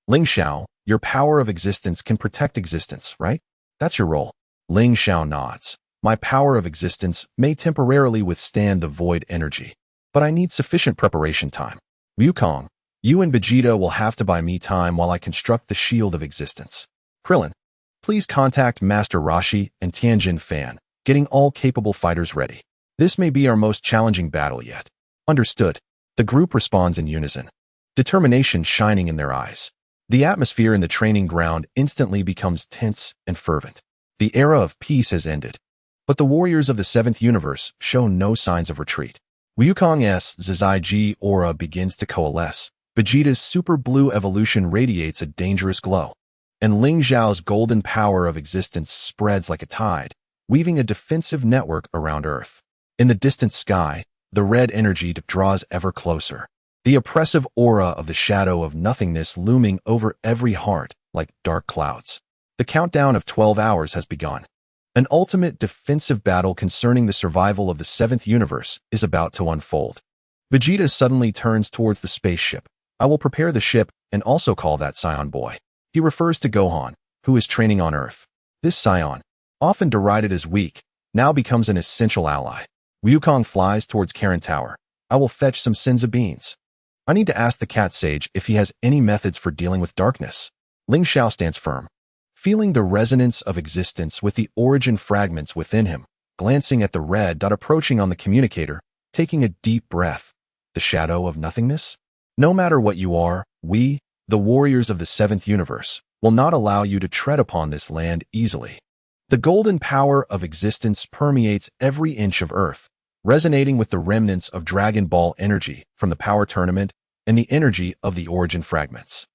Ling Xiao, your power of existence can protect existence, right? That's your role. Ling Xiao nods. My power of existence may temporarily withstand the void energy, but I need sufficient preparation time. Wukong, you and Vegeta will have to buy me time while I construct the shield of existence. Krillin, please contact Master Roshi and Tianjin Fan, getting all capable fighters ready. This may be our most challenging battle yet. Understood. The group responds in unison, determination shining in their eyes. The atmosphere in the training ground instantly becomes tense and fervent. The era of peace has ended. But the warriors of the 7th universe show no signs of retreat. Wukong's Zizai Ji aura begins to coalesce. Vegeta's super blue evolution radiates a dangerous glow. and Ling Xiao's golden power of existence spreads like a tide, weaving a defensive network around Earth. In the distant sky, the red energy draws ever closer, the oppressive aura of the shadow of nothingness looming over every heart like dark clouds. The countdown of 12 hours has begun. An ultimate defensive battle concerning the survival of the seventh universe is about to unfold. Vegeta suddenly turns towards the spaceship. I will prepare the ship and also call that Saiyan boy. He refers to Gohan, who is training on Earth. This Saiyan, often derided as weak, now becomes an essential ally. Wukong flies towards Karen Tower. I will fetch some Senza beans. I need to ask the cat sage if he has any methods for dealing with darkness. Ling Xiao stands firm, feeling the resonance of existence with the origin fragments within him, glancing at the red dot approaching on the communicator, taking a deep breath. The shadow of nothingness? No matter what you are, we, the warriors of the seventh universe, will not allow you to tread upon this land easily. The golden power of existence permeates every inch of Earth, resonating with the remnants of Dragon Ball energy from the power tournament and the energy of the origin fragments.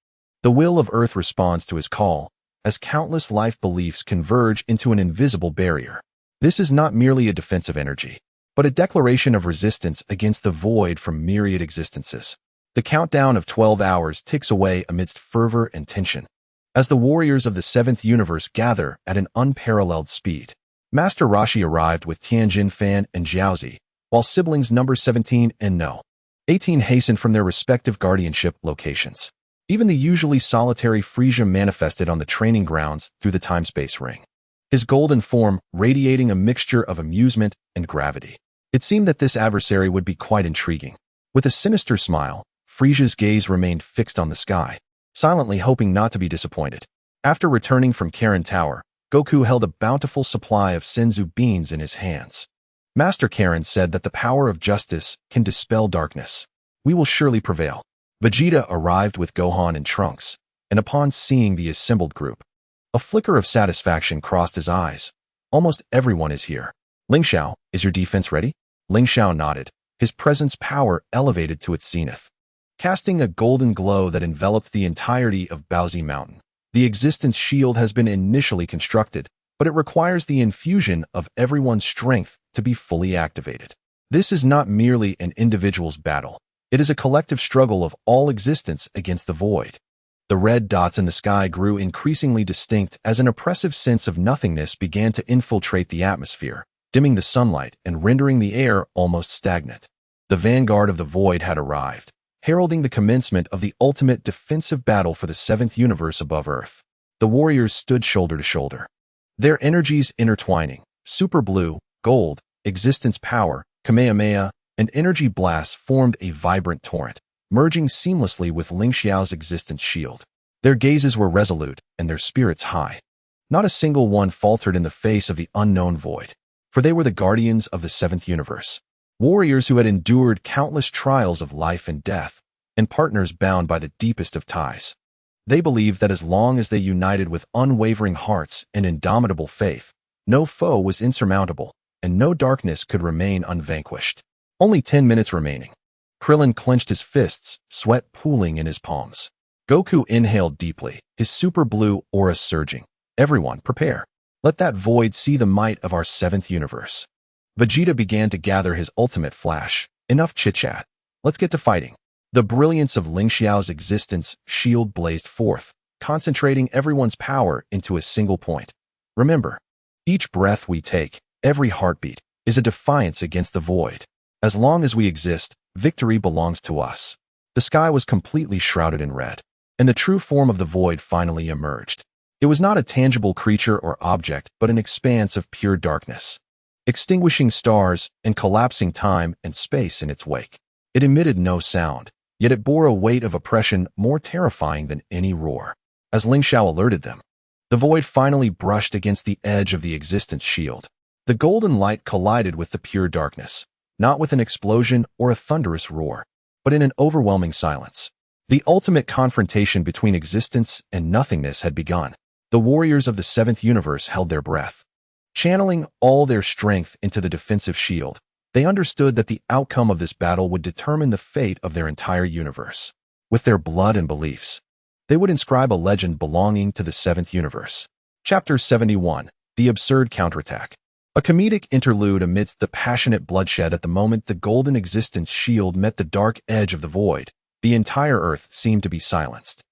The will of Earth responds to his call, as countless life beliefs converge into an invisible barrier. This is not merely a defensive energy, but a declaration of resistance against the void from myriad existences. The countdown of 12 hours ticks away amidst fervor and tension, as the warriors of the seventh universe gather at an unparalleled speed. Master Roshi arrived with Tianjin Fan and Jiaozi, while siblings number 17 and No. 18 hastened from their respective guardianship locations. Even the usually solitary Frieza manifested on the training grounds through the time-space ring, his golden form radiating a mixture of amusement and gravity. It seemed that this adversary would be quite intriguing. With a sinister smile, Frieza's gaze remained fixed on the sky, silently hoping not to be disappointed. After returning from Karen Tower, Goku held a bountiful supply of Senzu beans in his hands. Master Karen said that the power of justice can dispel darkness. We will surely prevail. Vegeta arrived with Gohan and Trunks, and upon seeing the assembled group, a flicker of satisfaction crossed his eyes. Almost everyone is here. Ling Xiao, is your defense ready? Ling Xiao nodded, his presence power elevated to its zenith, casting a golden glow that enveloped the entirety of Paozu Mountain. The existence shield has been initially constructed, but it requires the infusion of everyone's strength to be fully activated. This is not merely an individual's battle. It is a collective struggle of all existence against the void. The red dots in the sky grew increasingly distinct as an oppressive sense of nothingness began to infiltrate the atmosphere, dimming the sunlight and rendering the air almost stagnant. The vanguard of the void had arrived, heralding the commencement of the ultimate defensive battle for the seventh universe above Earth. The warriors stood shoulder to shoulder, their energies intertwining. Super blue, gold, existence power, Kamehameha, and energy blasts formed a vibrant torrent, merging seamlessly with Ling Xiao's existence shield. Their gazes were resolute and their spirits high. Not a single one faltered in the face of the unknown void, for they were the guardians of the seventh universe, warriors who had endured countless trials of life and death, and partners bound by the deepest of ties. They believed that as long as they united with unwavering hearts and indomitable faith, no foe was insurmountable, and no darkness could remain unvanquished. Only 10 minutes remaining. Krillin clenched his fists, sweat pooling in his palms. Goku inhaled deeply, his super blue aura surging. Everyone, prepare. Let that void see the might of our seventh universe. Vegeta began to gather his ultimate flash. Enough chit-chat. Let's get to fighting. The brilliance of Ling Xiao's existence shield blazed forth, concentrating everyone's power into a single point. Remember, each breath we take, every heartbeat, is a defiance against the void. As long as we exist, victory belongs to us. The sky was completely shrouded in red, and the true form of the void finally emerged. It was not a tangible creature or object, but an expanse of pure darkness, extinguishing stars and collapsing time and space in its wake. It emitted no sound, yet it bore a weight of oppression more terrifying than any roar. As Ling Xiao alerted them, the void finally brushed against the edge of the existence shield. The golden light collided with the pure darkness, not with an explosion or a thunderous roar, but in an overwhelming silence. The ultimate confrontation between existence and nothingness had begun. The warriors of the seventh universe held their breath, channeling all their strength into the defensive shield. They understood that the outcome of this battle would determine the fate of their entire universe. With their blood and beliefs, They would inscribe a legend belonging to the seventh universe. Chapter 71. The Absurd Counterattack. A comedic interlude amidst the passionate bloodshed. At the moment the golden existence shield met the dark edge of the void, the entire Earth seemed to be silenced.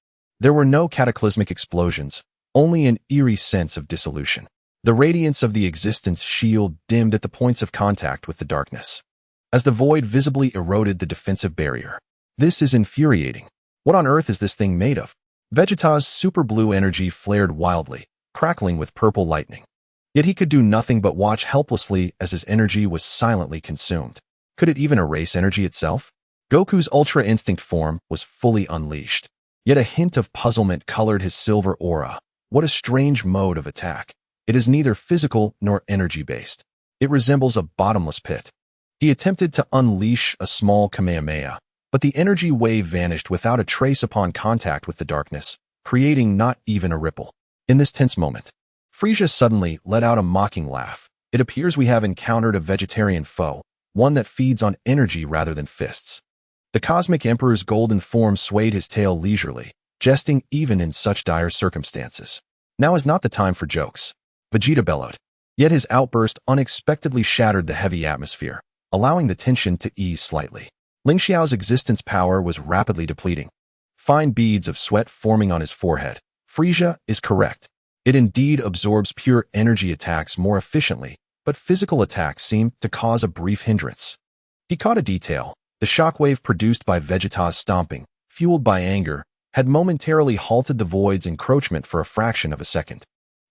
There were no cataclysmic explosions, only an eerie sense of dissolution. The radiance of the existence shield dimmed at the points of contact with the darkness, as the void visibly eroded the defensive barrier. This is infuriating. What on earth is this thing made of? Vegeta's super blue energy flared wildly, crackling with purple lightning. Yet he could do nothing but watch helplessly as his energy was silently consumed. Could it even erase energy itself? Goku's Ultra Instinct form was fully unleashed. Yet a hint of puzzlement colored his silver aura. What a strange mode of attack. It is neither physical nor energy-based. It resembles a bottomless pit. He attempted to unleash a small Kamehameha, but the energy wave vanished without a trace upon contact with the darkness, creating not even a ripple. In this tense moment, Frieza suddenly let out a mocking laugh. It appears we have encountered a vegetarian foe, one that feeds on energy rather than fists. The Cosmic Emperor's golden form swayed his tail leisurely, jesting even in such dire circumstances. Now is not the time for jokes, Vegeta bellowed. Yet his outburst unexpectedly shattered the heavy atmosphere, allowing the tension to ease slightly. Ling Xiao's existence power was rapidly depleting. Fine beads of sweat forming on his forehead. Frieza is correct. It indeed absorbs pure energy attacks more efficiently, but physical attacks seem to cause a brief hindrance. He caught a detail. The shockwave produced by Vegeta's stomping, fueled by anger, had momentarily halted the void's encroachment for a fraction of a second.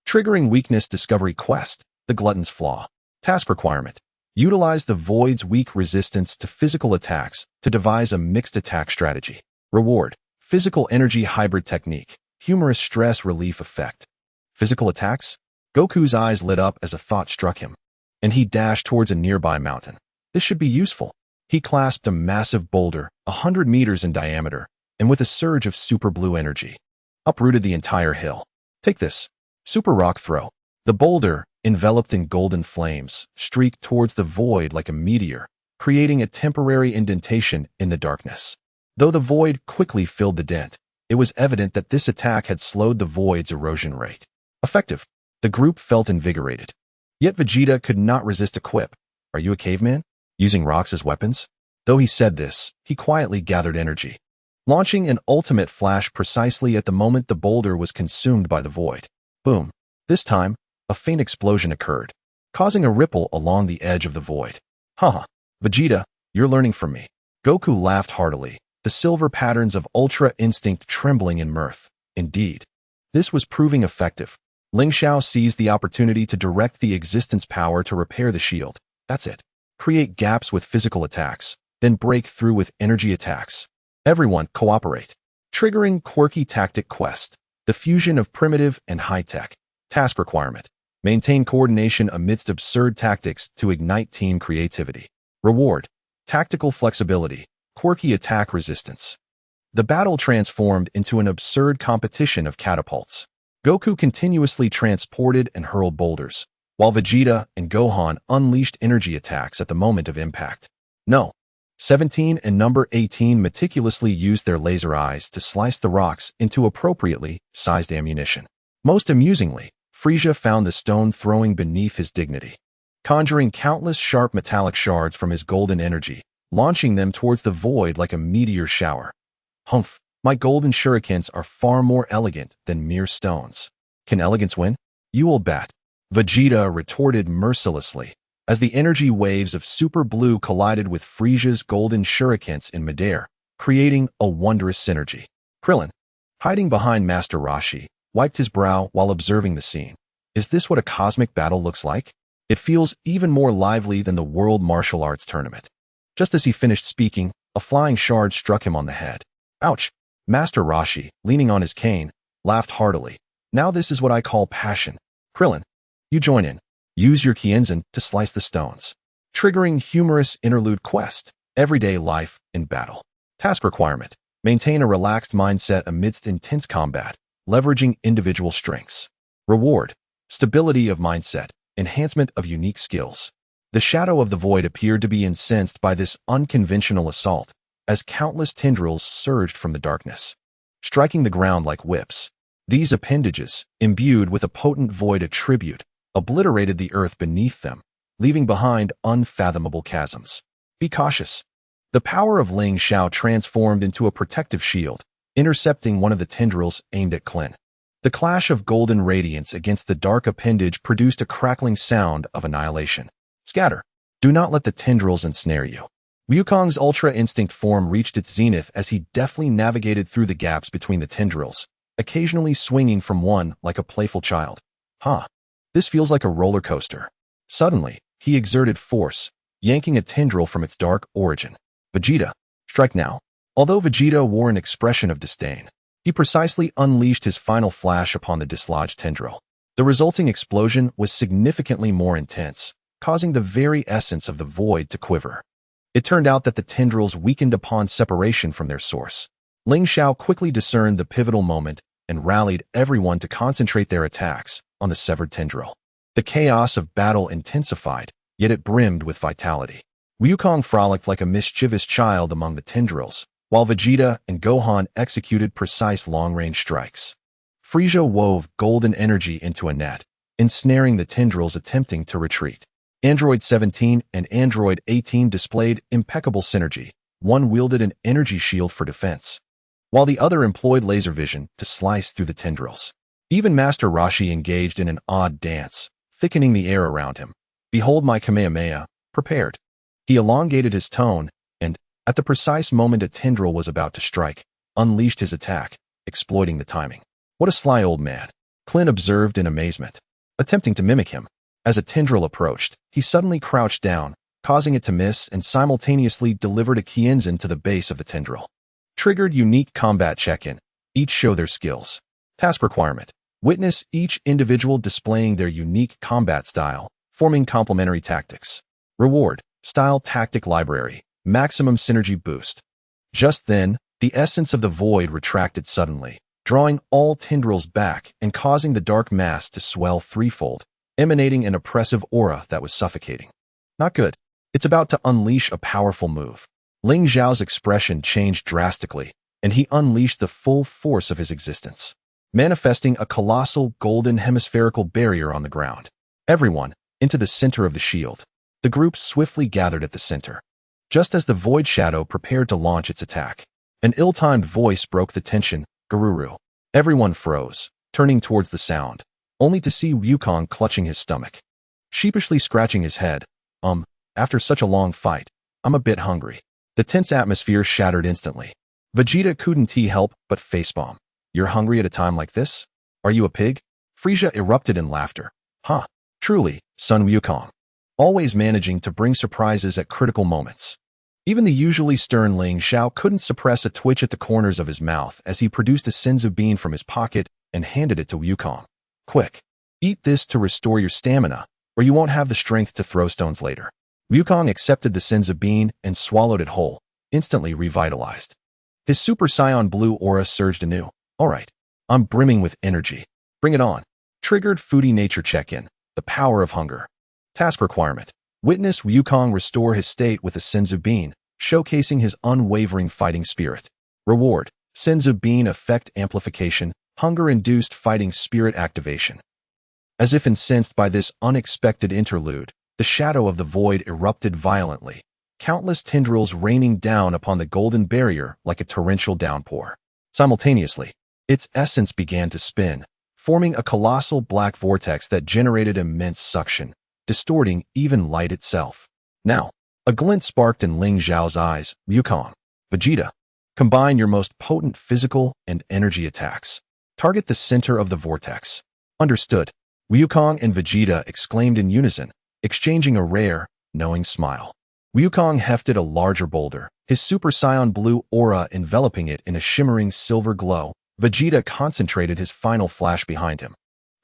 Triggering weakness discovery quest, the glutton's flaw. Task requirement. Utilize the void's weak resistance to physical attacks to devise a mixed attack strategy. Reward. Physical energy hybrid technique. Humorous stress relief effect. Physical attacks? Goku's eyes lit up as a thought struck him, and he dashed towards a nearby mountain. This should be useful. He clasped a massive boulder, 100 meters in diameter, and with a surge of super blue energy, uprooted the entire hill. Take this. Super rock throw. The boulder, enveloped in golden flames, streaked towards the void like a meteor, creating a temporary indentation in the darkness. Though the void quickly filled the dent, it was evident that this attack had slowed the void's erosion rate. Effective. The group felt invigorated. Yet Vegeta could not resist a quip. Are you a caveman? Using rocks as weapons? Though he said this, he quietly gathered energy, launching an ultimate flash precisely at the moment the boulder was consumed by the void. Boom. This time, a faint explosion occurred, causing a ripple along the edge of the void. Haha. Vegeta, you're learning from me. Goku laughed heartily, the silver patterns of Ultra Instinct trembling in mirth. Indeed, this was proving effective. Ling Xiao seized the opportunity to direct the existence power to repair the shield. That's it. Create gaps with physical attacks, then break through with energy attacks. Everyone cooperate. Triggering quirky tactic quest. The fusion of primitive and high-tech. Task requirement. Maintain coordination amidst absurd tactics to ignite team creativity. Reward. Tactical flexibility. Quirky attack resistance. The battle transformed into an absurd competition of catapults. Goku continuously transported and hurled boulders, while Vegeta and Gohan unleashed energy attacks at the moment of impact. No. 17 and number 18 meticulously used their laser eyes to slice the rocks into appropriately sized ammunition. Most amusingly, Frieza found the stone throwing beneath his dignity, conjuring countless sharp metallic shards from his golden energy, launching them towards the void like a meteor shower. Humph. My golden shurikens are far more elegant than mere stones. Can elegance win? You will bet. Vegeta retorted mercilessly, as the energy waves of Super Blue collided with Frieza's golden shurikens in midair, creating a wondrous synergy. Krillin, hiding behind Master Roshi, wiped his brow while observing the scene. Is this what a cosmic battle looks like? It feels even more lively than the World Martial Arts Tournament. Just as he finished speaking, a flying shard struck him on the head. Ouch! Master Roshi, leaning on his cane, laughed heartily. Now this is what I call passion. Krillin, you join in. Use your Kienzan to slice the stones. Triggering humorous interlude quest. Everyday life in battle. Task requirement. Maintain a relaxed mindset amidst intense combat, leveraging individual strengths. Reward. Stability of mindset. Enhancement of unique skills. The shadow of the void appeared to be incensed by this unconventional assault, as countless tendrils surged from the darkness. striking the ground like whips. These appendages, imbued with a potent void attribute, obliterated the earth beneath them, leaving behind unfathomable chasms. Be cautious. The power of Ling Xiao transformed into a protective shield, intercepting one of the tendrils aimed at Clint. The clash of golden radiance against the dark appendage produced a crackling sound of annihilation. Scatter. Do not let the tendrils ensnare you. Wukong's Ultra Instinct form reached its zenith as he deftly navigated through the gaps between the tendrils, occasionally swinging from one like a playful child. This feels like a roller coaster. Suddenly, he exerted force, yanking a tendril from its dark origin. Vegeta, strike now. Although Vegeta wore an expression of disdain, he precisely unleashed his final flash upon the dislodged tendril. The resulting explosion was significantly more intense, causing the very essence of the void to quiver. It turned out that the tendrils weakened upon separation from their source. Ling Xiao quickly discerned the pivotal moment and rallied everyone to concentrate their attacks on the severed tendril. The chaos of battle intensified, yet it brimmed with vitality. Wukong frolicked like a mischievous child among the tendrils, while Vegeta and Gohan executed precise long-range strikes. Frieza wove golden energy into a net, ensnaring the tendrils attempting to retreat. Android 17 and Android 18 displayed impeccable synergy. One wielded an energy shield for defense, while the other employed laser vision to slice through the tendrils. Even Master Roshi engaged in an odd dance, thickening the air around him. Behold my Kamehameha, prepared. He elongated his tone, and, at the precise moment a tendril was about to strike, unleashed his attack, exploiting the timing. What a sly old man, Clint observed in amazement, attempting to mimic him. As a tendril approached, he suddenly crouched down, causing it to miss and simultaneously delivered a Kienzan to the base of the tendril. Triggered unique combat check-in. Each show their skills. Task requirement. Witness each individual displaying their unique combat style, forming complementary tactics. Reward. Style tactic library. Maximum synergy boost. Just then, the essence of the void retracted suddenly, drawing all tendrils back and causing the dark mass to swell threefold, emanating an oppressive aura that was suffocating. Not good. It's about to unleash a powerful move. Ling Xiao's expression changed drastically, and he unleashed the full force of his existence, manifesting a colossal golden hemispherical barrier on the ground. Everyone, into the center of the shield. The group swiftly gathered at the center. Just as the Void Shadow prepared to launch its attack, an ill-timed voice broke the tension. Garuru. Everyone froze, turning towards the sound, only to see Wukong clutching his stomach. Sheepishly scratching his head. After such a long fight, I'm a bit hungry. The tense atmosphere shattered instantly. Vegeta couldn't help but facepalm. You're hungry at a time like this? Are you a pig? Frieza erupted in laughter. Truly, son Wukong. Always managing to bring surprises at critical moments. Even the usually stern Ling Xiao couldn't suppress a twitch at the corners of his mouth as he produced a senzu bean from his pocket and handed it to Wukong. Quick, eat this to restore your stamina, or you won't have the strength to throw stones later. Wukong accepted the senzu bean and swallowed it whole, instantly revitalized. His Super Saiyan blue aura surged anew. Alright, I'm brimming with energy. Bring it on. Triggered foodie nature check-in. The power of hunger. Task requirement. Witness Wukong restore his state with a senzu bean, showcasing his unwavering fighting spirit. Reward. Senzu bean effect amplification. Hunger-induced fighting spirit activation. As if incensed by this unexpected interlude, the shadow of the void erupted violently, countless tendrils raining down upon the golden barrier like a torrential downpour. Simultaneously, its essence began to spin, forming a colossal black vortex that generated immense suction, distorting even light itself. Now, a glint sparked in Ling Xiao's eyes. Wukong, Vegeta, combine your most potent physical and energy attacks. Target the center of the vortex. Understood. Wukong and Vegeta exclaimed in unison, exchanging a rare, knowing smile. Wukong hefted a larger boulder, his Super Saiyan blue aura enveloping it in a shimmering silver glow. Vegeta concentrated his final flash behind him.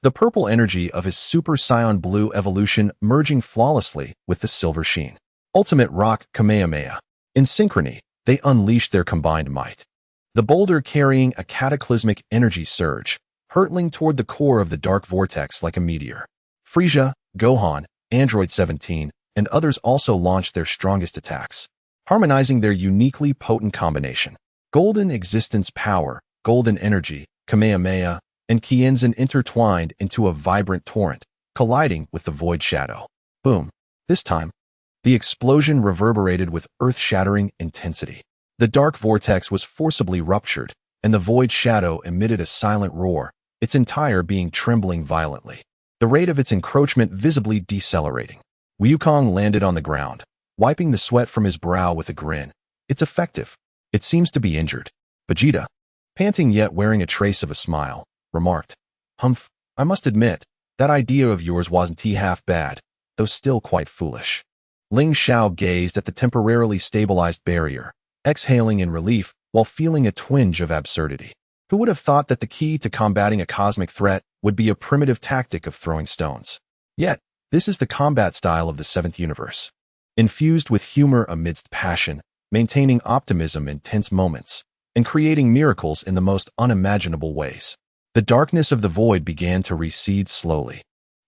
The purple energy of his Super Saiyan blue evolution merging flawlessly with the silver sheen. Ultimate Rock Kamehameha. In synchrony, they unleashed their combined might. The boulder carrying a cataclysmic energy surge, hurtling toward the core of the dark vortex like a meteor. Frieza, Gohan, Android 17, and others also launched their strongest attacks, harmonizing their uniquely potent combination. Golden existence power, golden energy, Kamehameha, and Qianzhen intertwined into a vibrant torrent, colliding with the void shadow. Boom. This time, the explosion reverberated with earth-shattering intensity. The dark vortex was forcibly ruptured, and the void shadow emitted a silent roar, its entire being trembling violently, the rate of its encroachment visibly decelerating. Wukong landed on the ground, wiping the sweat from his brow with a grin. It's effective. It seems to be injured. Vegeta, panting yet wearing a trace of a smile, remarked, "Humph, I must admit, that idea of yours wasn't half bad, though still quite foolish." Ling Xiao gazed at the temporarily stabilized barrier, exhaling in relief while feeling a twinge of absurdity. Who would have thought that the key to combating a cosmic threat would be a primitive tactic of throwing stones? Yet, this is the combat style of the seventh universe. Infused with humor amidst passion, maintaining optimism in tense moments, and creating miracles in the most unimaginable ways. The darkness of the void began to recede slowly,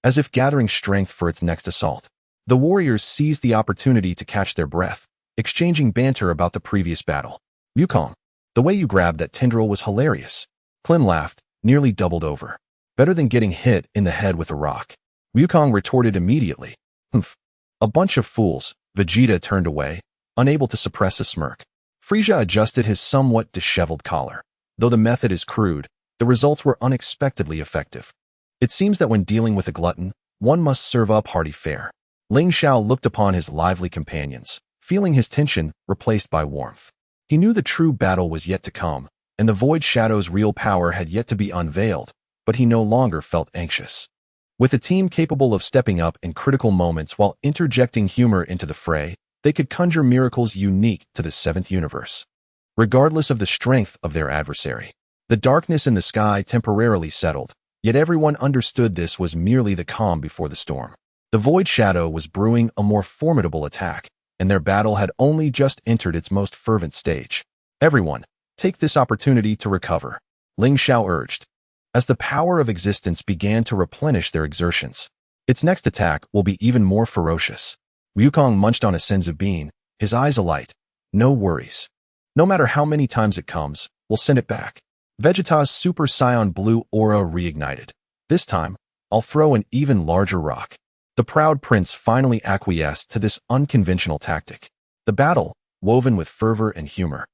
as if gathering strength for its next assault. The warriors seized the opportunity to catch their breath, exchanging banter about the previous battle. "Wukong, the way you grabbed that tendril was hilarious." Klin laughed, nearly doubled over. "Better than getting hit in the head with a rock." Wukong retorted immediately. "Humph. A bunch of fools." Vegeta turned away, unable to suppress a smirk. Frieza adjusted his somewhat disheveled collar. Though the method is crude, the results were unexpectedly effective. It seems that when dealing with a glutton, one must serve up hearty fare. Ling Xiao looked upon his lively companions, feeling his tension replaced by warmth. He knew the true battle was yet to come, and the Void Shadow's real power had yet to be unveiled, but he no longer felt anxious. With a team capable of stepping up in critical moments while interjecting humor into the fray, they could conjure miracles unique to the seventh universe. Regardless of the strength of their adversary, the darkness in the sky temporarily settled, yet everyone understood this was merely the calm before the storm. The Void Shadow was brewing a more formidable attack, and their battle had only just entered its most fervent stage. "Everyone, take this opportunity to recover," Ling Xiao urged. As the power of existence began to replenish their exertions, its next attack will be even more ferocious. Wukong munched on a senzu bean, his eyes alight. "No worries. No matter how many times it comes, we'll send it back." Vegeta's Super Saiyan Blue aura reignited. "This time, I'll throw an even larger rock." The proud prince finally acquiesced to this unconventional tactic. The battle, woven with fervor and humor,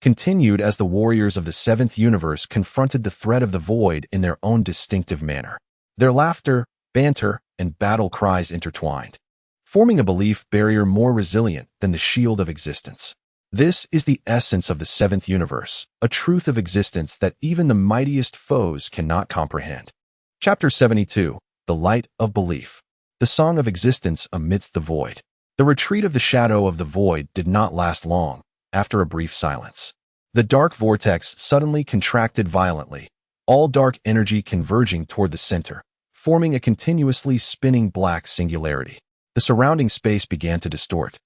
continued as the warriors of the seventh universe confronted the threat of the void in their own distinctive manner. Their laughter, banter, and battle cries intertwined, forming a belief barrier more resilient than the shield of existence. This is the essence of the seventh universe, a truth of existence that even the mightiest foes cannot comprehend. Chapter 72, The Light of Belief. The Song of Existence Amidst the Void. The retreat of the shadow of the void did not last long. After a brief silence, the dark vortex suddenly contracted violently, all dark energy converging toward the center, forming a continuously spinning black singularity. The surrounding space began to distort.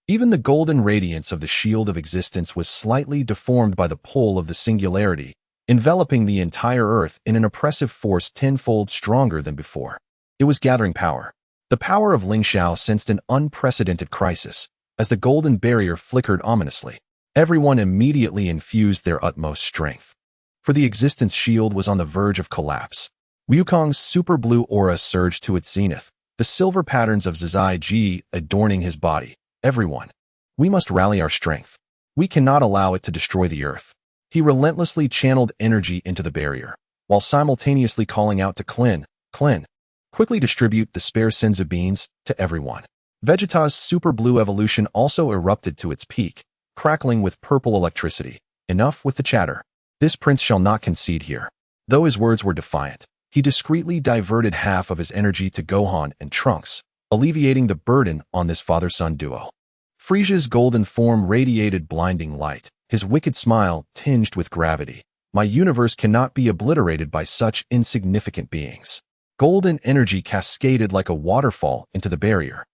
Even the golden radiance of the shield of existence was slightly deformed by the pull of the singularity, enveloping the entire Earth in an oppressive force tenfold stronger than before. It was gathering power. The power of Ling Xiao sensed an unprecedented crisis. As the golden barrier flickered ominously, everyone immediately infused their utmost strength. For the existence shield was on the verge of collapse. Wukong's super blue aura surged to its zenith, the silver patterns of Zizai Ji adorning his body. "Everyone, we must rally our strength. We cannot allow it to destroy the Earth." He relentlessly channeled energy into the barrier, while simultaneously calling out to Klin, quickly distribute the spare senzu beans to everyone." Vegeta's super blue evolution also erupted to its peak, crackling with purple electricity. "Enough with the chatter. This prince shall not concede here." Though his words were defiant, he discreetly diverted half of his energy to Gohan and Trunks, alleviating the burden on this father-son duo. Frieza's golden form radiated blinding light, his wicked smile tinged with gravity. "My universe cannot be obliterated by such insignificant beings." Golden energy cascaded like a waterfall into the barrier,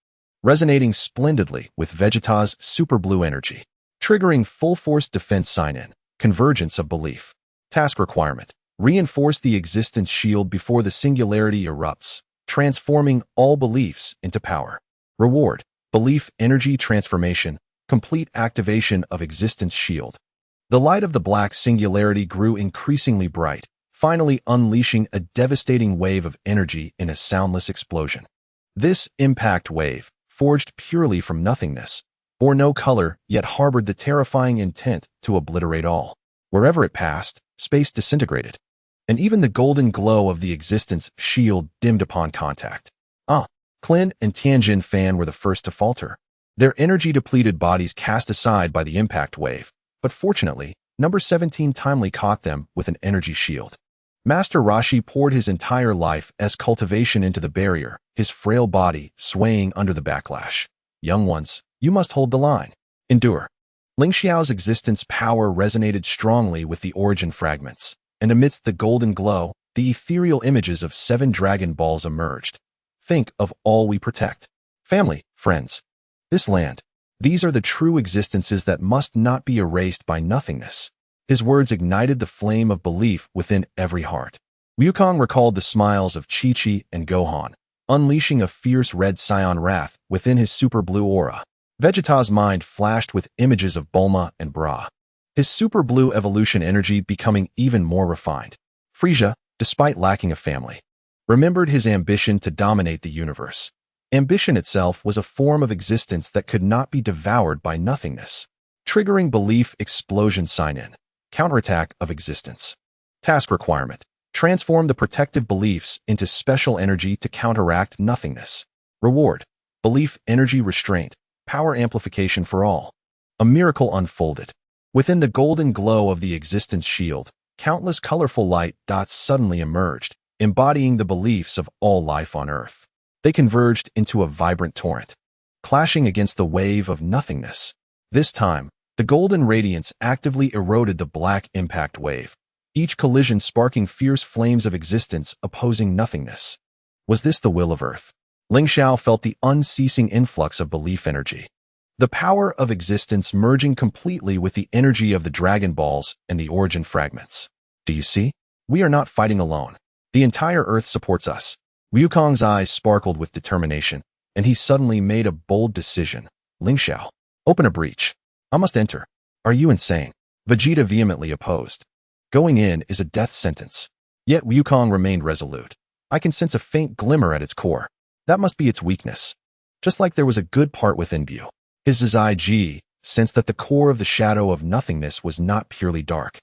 resonating splendidly with Vegeta's super blue energy, triggering full-force defense sign-in, convergence of belief. Task requirement: reinforce the existence shield before the singularity erupts, transforming all beliefs into power. Reward: belief energy transformation, complete activation of existence shield. The light of the black singularity grew increasingly bright, finally unleashing a devastating wave of energy in a soundless explosion. This impact wave, forged purely from nothingness, bore no color yet harbored the terrifying intent to obliterate all. Wherever it passed, space disintegrated, and even the golden glow of the existence shield dimmed upon contact. Clint and Tianjin Fan were the first to falter, their energy-depleted bodies cast aside by the impact wave, but fortunately, number 17 timely caught them with an energy shield. Master Roshi poured his entire life as cultivation into the barrier, his frail body swaying under the backlash. Young ones, you must hold the line. Endure. Ling Xiao's existence power resonated strongly with the origin fragments, and amidst the golden glow, the ethereal images of 7 Dragon Balls emerged. Think of all we protect. Family, friends, this land. These are the true existences that must not be erased by nothingness. His words ignited the flame of belief within every heart. Wukong recalled the smiles of Chi-Chi and Gohan, unleashing a fierce red Saiyan wrath within his super blue aura. Vegeta's mind flashed with images of Bulma and Bra, his super blue evolution energy becoming even more refined. Frieza, despite lacking a family, remembered his ambition to dominate the universe. Ambition itself was a form of existence that could not be devoured by nothingness. Triggering belief explosion sign-in. Counterattack of existence. Task requirement. Transform the protective beliefs into special energy to counteract nothingness. Reward. Belief energy restraint. Power amplification for all. A miracle unfolded. Within the golden glow of the existence shield, countless colorful light dots suddenly emerged, embodying the beliefs of all life on Earth. They converged into a vibrant torrent, clashing against the wave of nothingness. This time, the golden radiance actively eroded the black impact wave, each collision sparking fierce flames of existence opposing nothingness. Was this the will of Earth? Ling Xiao felt the unceasing influx of belief energy, the power of existence merging completely with the energy of the Dragon Balls and the origin fragments. Do you see? We are not fighting alone. The entire Earth supports us. Wukong's eyes sparkled with determination, and he suddenly made a bold decision. Ling Xiao, open a breach. I must enter. Are you insane? Vegeta vehemently opposed. Going in is a death sentence. Yet Wukong remained resolute. I can sense a faint glimmer at its core. That must be its weakness. Just like there was a good part within view. His Zai Ji sensed that the core of the shadow of nothingness was not purely dark,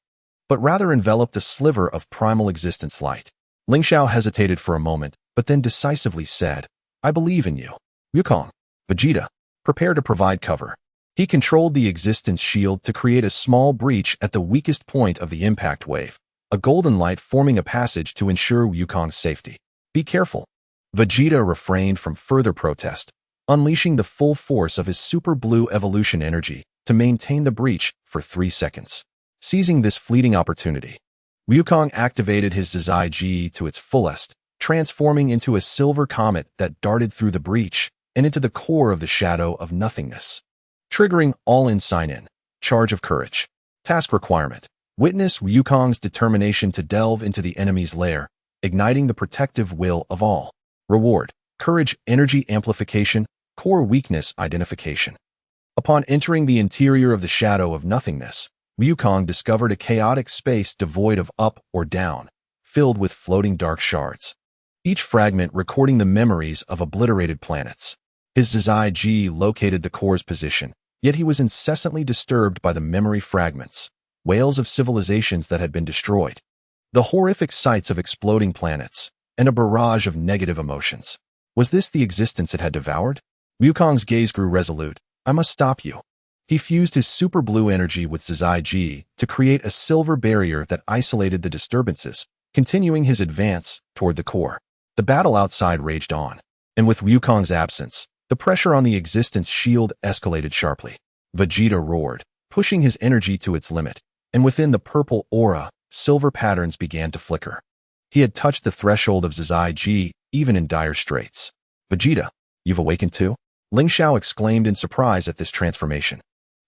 but rather enveloped a sliver of primal existence light. Ling Xiao hesitated for a moment, but then decisively said, I believe in you. Wukong, Vegeta, prepare to provide cover. He controlled the existence shield to create a small breach at the weakest point of the impact wave, a golden light forming a passage to ensure Wukong's safety. Be careful. Vegeta refrained from further protest, unleashing the full force of his super blue evolution energy to maintain the breach for 3 seconds. Seizing this fleeting opportunity, Wukong activated his Zai Ji to its fullest, transforming into a silver comet that darted through the breach and into the core of the shadow of nothingness. Triggering all-in sign-in. Charge of courage. Task requirement. Witness Wukong's determination to delve into the enemy's lair, igniting the protective will of all. Reward. Courage energy amplification, core weakness identification. Upon entering the interior of the shadow of nothingness, Wukong discovered a chaotic space devoid of up or down, filled with floating dark shards, each fragment recording the memories of obliterated planets. His Zai Ji located the core's position, yet he was incessantly disturbed by the memory fragments, wails of civilizations that had been destroyed, the horrific sights of exploding planets, and a barrage of negative emotions. Was this the existence it had devoured? Wukong's gaze grew resolute. I must stop you. He fused his super blue energy with Zai Ji to create a silver barrier that isolated the disturbances, continuing his advance toward the core. The battle outside raged on, and with Wukong's absence, the pressure on the existence shield escalated sharply. Vegeta roared, pushing his energy to its limit, and within the purple aura, silver patterns began to flicker. He had touched the threshold of Zai Ji, even in dire straits. Vegeta, you've awakened too? Ling Xiao exclaimed in surprise at this transformation,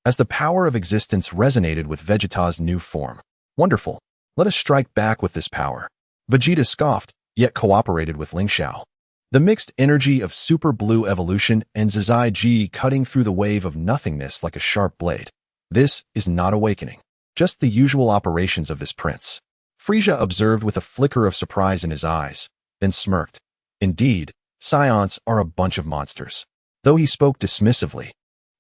as the power of existence resonated with Vegeta's new form. Wonderful. Let us strike back with this power. Vegeta scoffed, yet cooperated with Ling Xiao. The mixed energy of super blue evolution and Zai Ji cutting through the wave of nothingness like a sharp blade. This is not awakening. Just the usual operations of this prince. Frieza observed with a flicker of surprise in his eyes, then smirked. Indeed, Saiyans are a bunch of monsters. Though he spoke dismissively,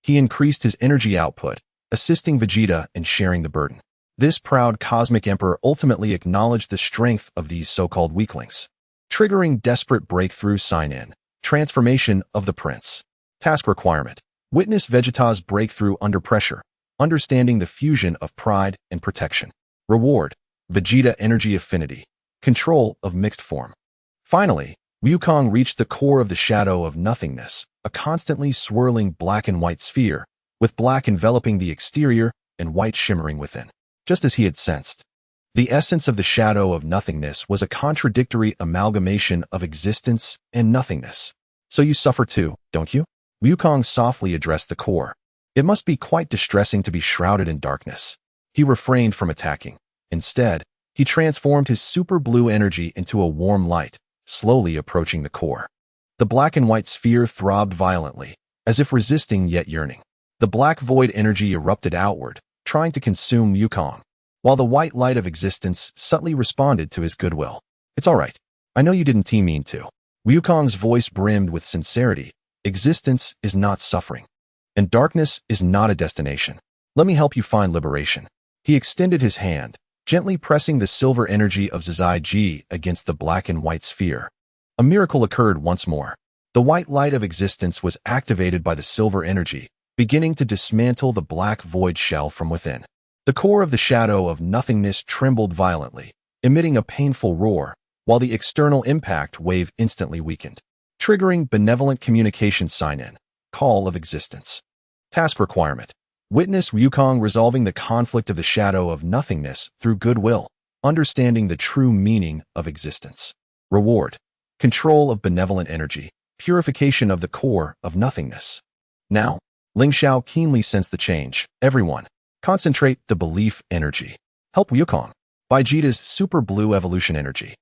he increased his energy output, assisting Vegeta in sharing the burden. This proud cosmic emperor ultimately acknowledged the strength of these so-called weaklings, triggering desperate breakthrough sign-in, transformation of the prince. Task requirement. Witness Vegeta's breakthrough under pressure, understanding the fusion of pride and protection. Reward. Vegeta energy affinity, control of mixed form. Finally, Wukong reached the core of the shadow of nothingness, a constantly swirling black and white sphere, with black enveloping the exterior and white shimmering within. Just as he had sensed, the essence of the shadow of nothingness was a contradictory amalgamation of existence and nothingness. So you suffer too, don't you? Wukong softly addressed the core. It must be quite distressing to be shrouded in darkness. He refrained from attacking. Instead, he transformed his super blue energy into a warm light, slowly approaching the core. The black and white sphere throbbed violently, as if resisting yet yearning. The black void energy erupted outward, trying to consume Wukong, while the white light of existence subtly responded to his goodwill. It's all right. I know you didn't mean to. Wukong's voice brimmed with sincerity. Existence is not suffering, and darkness is not a destination. Let me help you find liberation. He extended his hand, gently pressing the silver energy of Zizai Ji against the black and white sphere. A miracle occurred once more. The white light of existence was activated by the silver energy, beginning to dismantle the black void shell from within. The core of the shadow of nothingness trembled violently, emitting a painful roar, while the external impact wave instantly weakened, triggering benevolent communication sign-in, call of existence. Task requirement. Witness Wukong resolving the conflict of the shadow of nothingness through goodwill, understanding the true meaning of existence. Reward. Control of benevolent energy, purification of the core of nothingness. Now, Ling Xiao keenly sensed the change. Everyone, concentrate the belief energy. Help Wukong. Vegeta's super blue evolution energy.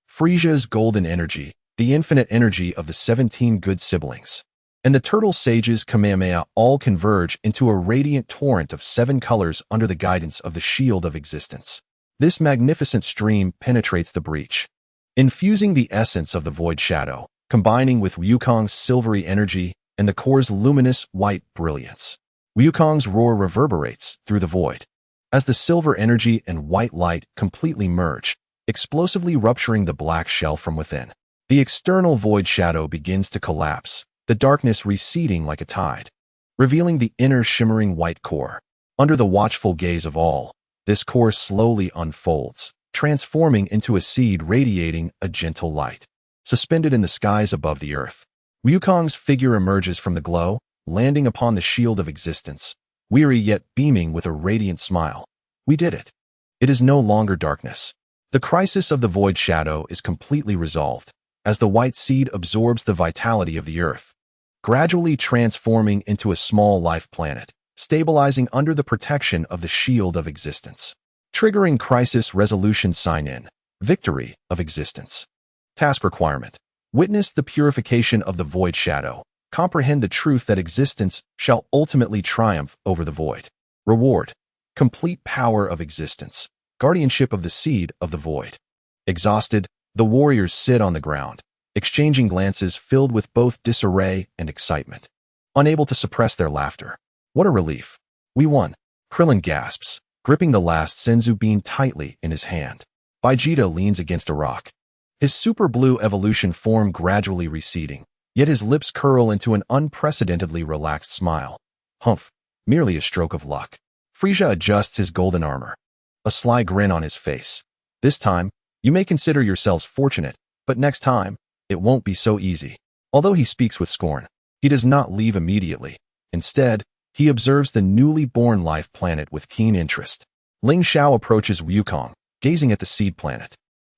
Frieza's golden energy, the infinite energy of the 17 good siblings. And the turtle sage's Kamehameha all converge into a radiant torrent of 7 colors under the guidance of the shield of existence. This magnificent stream penetrates the breach, infusing the essence of the void shadow, combining with Wukong's silvery energy and the core's luminous white brilliance. Wukong's roar reverberates through the void, as the silver energy and white light completely merge, explosively rupturing the black shell from within. The external void shadow begins to collapse, the darkness receding like a tide, revealing the inner shimmering white core. Under the watchful gaze of all, this core slowly unfolds, transforming into a seed radiating a gentle light. Suspended in the skies above the earth, Wukong's figure emerges from the glow, landing upon the shield of existence, weary yet beaming with a radiant smile. We did it. It is no longer darkness. The crisis of the void shadow is completely resolved, as the white seed absorbs the vitality of the earth, gradually transforming into a small life planet, stabilizing under the protection of the shield of existence. Triggering crisis resolution sign-in, victory of existence. Task requirement. Witness the purification of the void shadow, comprehend the truth that existence shall ultimately triumph over the void. Reward. Complete power of existence, guardianship of the seed of the void. Exhausted, the warriors sit on the ground, exchanging glances filled with both disarray and excitement, unable to suppress their laughter. What a relief. We won. Krillin gasps, gripping the last senzu bean tightly in his hand. Vegeta leans against a rock, his super blue evolution form gradually receding, yet his lips curl into an unprecedentedly relaxed smile. Humph, merely a stroke of luck. Frieza adjusts his golden armor, a sly grin on his face. This time, you may consider yourselves fortunate, but next time, it won't be so easy. Although he speaks with scorn, he does not leave immediately. Instead, he observes the newly born life planet with keen interest. Ling Xiao approaches Wukong, gazing at the seed planet,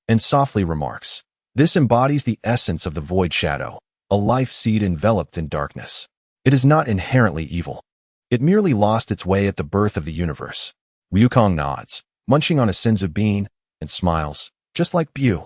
and softly remarks, "This embodies the essence of the void shadow, a life seed enveloped in darkness. It is not inherently evil. It merely lost its way at the birth of the universe." Wukong nods, munching on a senzu bean, and smiles, just like Bu.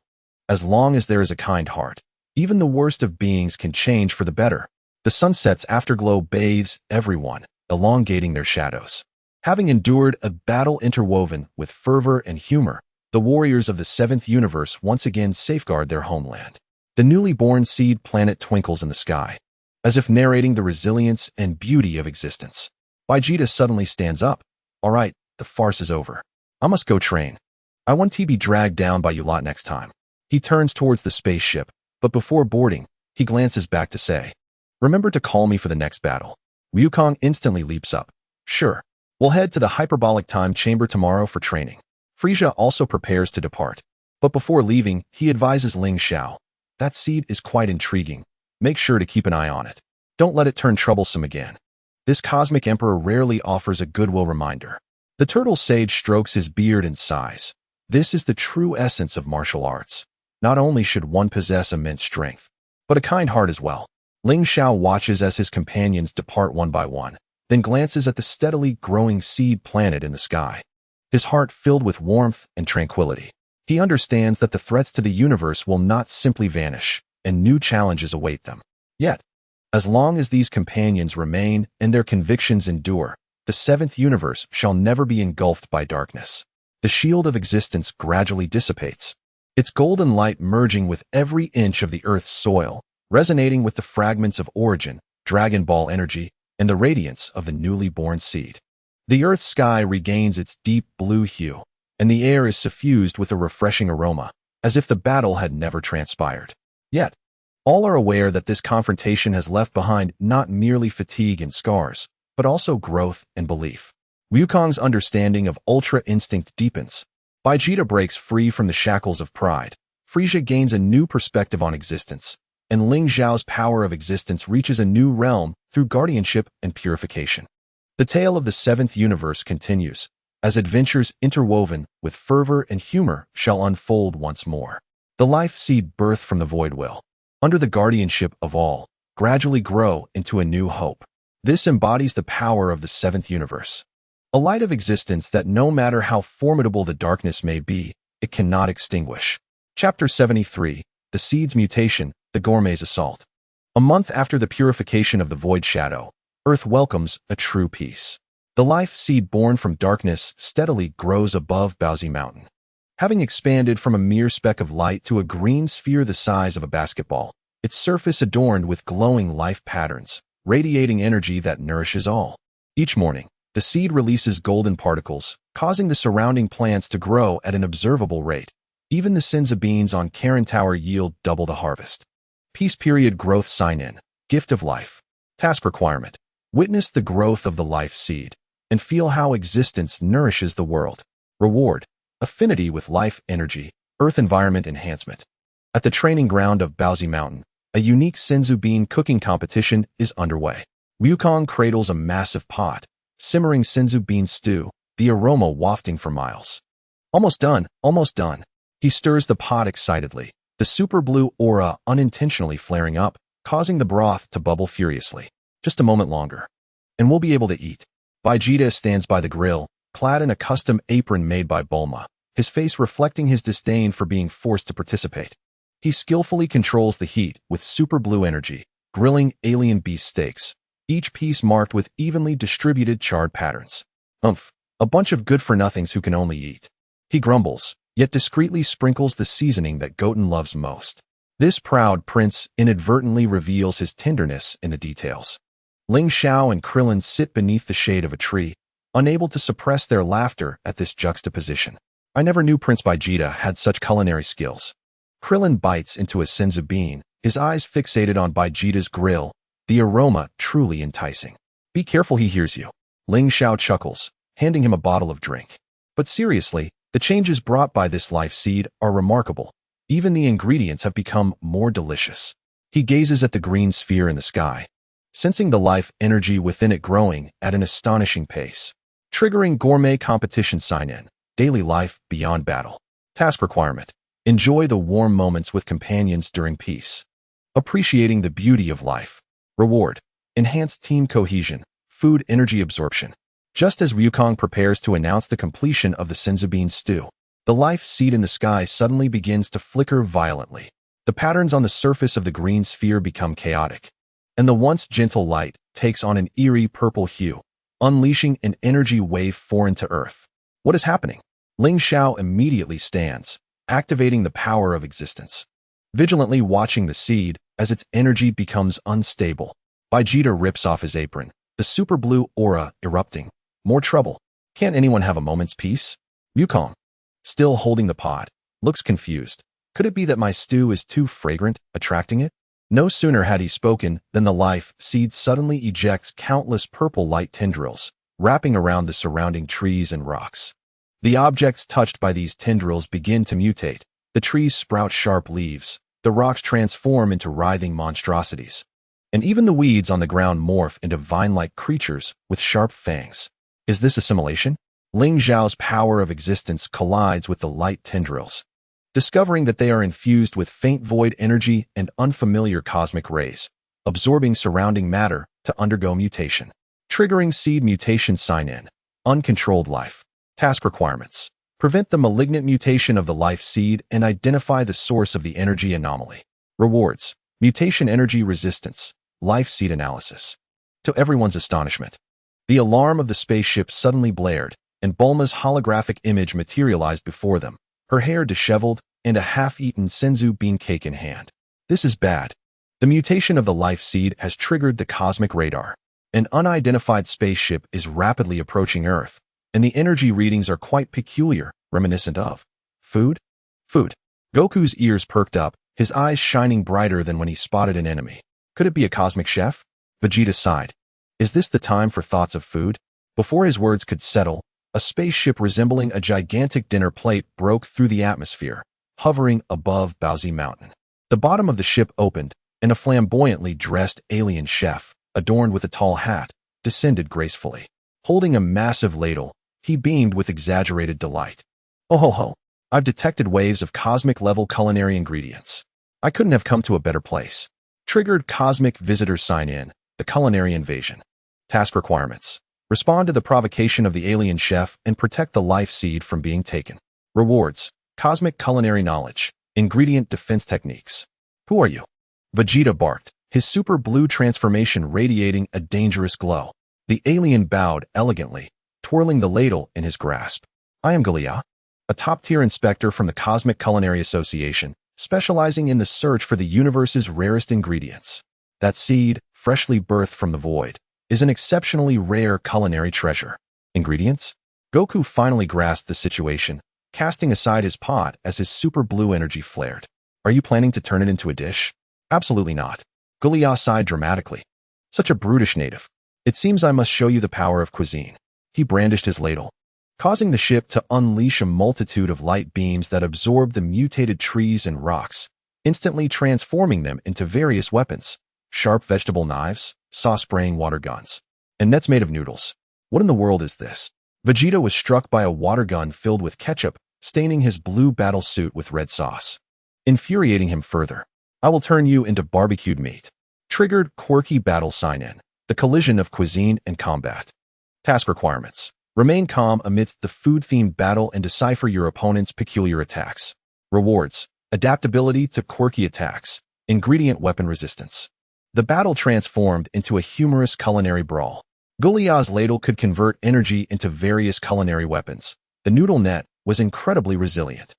As long as there is a kind heart, even the worst of beings can change for the better. The sunset's afterglow bathes everyone, elongating their shadows. Having endured a battle interwoven with fervor and humor, the warriors of the seventh universe once again safeguard their homeland. The newly born seed planet twinkles in the sky, as if narrating the resilience and beauty of existence. Vegeta suddenly stands up. All right, the farce is over. I must go train. I want to be dragged down by you lot next time. He turns towards the spaceship, but before boarding, he glances back to say, remember to call me for the next battle. Wukong instantly leaps up. Sure. We'll head to the hyperbolic time chamber tomorrow for training. Frieza also prepares to depart. But before leaving, he advises Ling Xiao. That seed is quite intriguing. Make sure to keep an eye on it. Don't let it turn troublesome again. This cosmic emperor rarely offers a goodwill reminder. The turtle sage strokes his beard and sighs. This is the true essence of martial arts. Not only should one possess immense strength, but a kind heart as well. Ling Xiao watches as his companions depart one by one, then glances at the steadily growing seed planet in the sky. His heart filled with warmth and tranquility. He understands that the threats to the universe will not simply vanish, and new challenges await them. Yet, as long as these companions remain and their convictions endure, the seventh universe shall never be engulfed by darkness. The shield of existence gradually dissipates, its golden light merging with every inch of the Earth's soil, resonating with the fragments of origin, Dragon Ball energy, and the radiance of the newly born seed. The Earth's sky regains its deep blue hue, and the air is suffused with a refreshing aroma, as if the battle had never transpired. Yet, all are aware that this confrontation has left behind not merely fatigue and scars, but also growth and belief. Wukong's understanding of Ultra Instinct deepens. Vegeta breaks free from the shackles of pride. Frieza gains a new perspective on existence, and Ling Xiao's power of existence reaches a new realm through guardianship and purification. The tale of the seventh universe continues, as adventures interwoven with fervor and humor shall unfold once more. The life seed birthed from the void will, under the guardianship of all, gradually grow into a new hope. This embodies the power of the seventh universe. A light of existence that no matter how formidable the darkness may be, it cannot extinguish. Chapter 73, The Seed's Mutation, The Gourmet's Assault. A month after the purification of the Void Shadow, Earth welcomes a true peace. The life seed born from darkness steadily grows above Paozu Mountain. Having expanded from a mere speck of light to a green sphere the size of a basketball, its surface adorned with glowing life patterns, radiating energy that nourishes all. Each morning, the seed releases golden particles, causing the surrounding plants to grow at an observable rate. Even the Senza beans on Karen Tower yield double the harvest. Peace period growth sign-in, gift of life. Task requirement. Witness the growth of the life seed, and feel how existence nourishes the world. Reward. Affinity with life energy, earth environment enhancement. At the training ground of Paozu Mountain, a unique Senzu bean cooking competition is underway. Wukong cradles a massive pot, simmering Senzu bean stew, the aroma wafting for miles. Almost done, almost done. He stirs the pot excitedly, the super blue aura unintentionally flaring up, causing the broth to bubble furiously. Just a moment longer, and we'll be able to eat. Vegeta stands by the grill, clad in a custom apron made by Bulma, his face reflecting his disdain for being forced to participate. He skillfully controls the heat with super blue energy, grilling alien beast steaks, each piece marked with evenly distributed charred patterns. A bunch of good-for-nothings who can only eat. He grumbles, yet discreetly sprinkles the seasoning that Goten loves most. This proud prince inadvertently reveals his tenderness in the details. Ling Xiao and Krillin sit beneath the shade of a tree, unable to suppress their laughter at this juxtaposition. I never knew Prince Vegeta had such culinary skills. Krillin bites into a Senzu bean, his eyes fixated on Vegeta's grill, the aroma truly enticing. Be careful, he hears you. Ling Xiao chuckles, handing him a bottle of drink. But seriously, the changes brought by this life seed are remarkable. Even the ingredients have become more delicious. He gazes at the green sphere in the sky, sensing the life energy within it growing at an astonishing pace. Triggering gourmet competition sign-in, daily life beyond battle. Task requirement. Enjoy the warm moments with companions during peace. Appreciating the beauty of life. Reward. Enhanced team cohesion, food energy absorption. Just as Wukong prepares to announce the completion of the Senzu bean stew, the life seed in the sky suddenly begins to flicker violently. The patterns on the surface of the green sphere become chaotic, and the once gentle light takes on an eerie purple hue, unleashing an energy wave foreign to Earth. What is happening? Ling Xiao immediately stands, activating the power of existence, vigilantly watching the seed as its energy becomes unstable. Vegeta rips off his apron, the super blue aura erupting. More trouble. Can't anyone have a moment's peace? Wukong, still holding the pod, looks confused. Could it be that my stew is too fragrant, attracting it? No sooner had he spoken than the life seed suddenly ejects countless purple light tendrils, wrapping around the surrounding trees and rocks. The objects touched by these tendrils begin to mutate. The trees sprout sharp leaves, the rocks transform into writhing monstrosities, and even the weeds on the ground morph into vine-like creatures with sharp fangs. Is this assimilation? Ling Xiao's power of existence collides with the light tendrils, discovering that they are infused with faint void energy and unfamiliar cosmic rays, absorbing surrounding matter to undergo mutation. Triggering seed mutation sign-in. Uncontrolled life. Task requirements. Prevent the malignant mutation of the life seed and identify the source of the energy anomaly. Rewards. Mutation energy resistance. Life seed analysis. To everyone's astonishment, the alarm of the spaceship suddenly blared, and Bulma's holographic image materialized before them, her hair disheveled and a half-eaten senzu bean cake in hand. This is bad. The mutation of the life seed has triggered the cosmic radar. An unidentified spaceship is rapidly approaching Earth, and the energy readings are quite peculiar, reminiscent of food? Food. Goku's ears perked up, his eyes shining brighter than when he spotted an enemy. Could it be a cosmic chef? Vegeta sighed. Is this the time for thoughts of food? Before his words could settle, a spaceship resembling a gigantic dinner plate broke through the atmosphere, hovering above Paozu Mountain. The bottom of the ship opened, and a flamboyantly dressed alien chef, adorned with a tall hat, descended gracefully. Holding a massive ladle, he beamed with exaggerated delight. Oh ho ho, I've detected waves of cosmic-level culinary ingredients. I couldn't have come to a better place. Triggered cosmic visitor sign-in, the culinary invasion. Task requirements. Respond to the provocation of the alien chef and protect the life seed from being taken. Rewards. Cosmic culinary knowledge. Ingredient defense techniques. Who are you? Vegeta barked, his super blue transformation radiating a dangerous glow. The alien bowed elegantly, twirling the ladle in his grasp. I am Gallia, a top-tier inspector from the Cosmic Culinary Association, specializing in the search for the universe's rarest ingredients. That seed, freshly birthed from the void, is an exceptionally rare culinary treasure. Ingredients? Goku finally grasped the situation, casting aside his pot as his super blue energy flared. Are you planning to turn it into a dish? Absolutely not. Gallia sighed dramatically. Such a brutish native. It seems I must show you the power of cuisine. He brandished his ladle, causing the ship to unleash a multitude of light beams that absorbed the mutated trees and rocks, instantly transforming them into various weapons. Sharp vegetable knives, sauce-spraying water guns, and nets made of noodles. What in the world is this? Vegeta was struck by a water gun filled with ketchup, staining his blue battle suit with red sauce, infuriating him further. I will turn you into barbecued meat. Triggered quirky battle sign-in, the collision of cuisine and combat. Task requirements. Remain calm amidst the food-themed battle and decipher your opponent's peculiar attacks. Rewards. Adaptability to quirky attacks. Ingredient weapon resistance. The battle transformed into a humorous culinary brawl. Gallia's ladle could convert energy into various culinary weapons. The noodle net was incredibly resilient,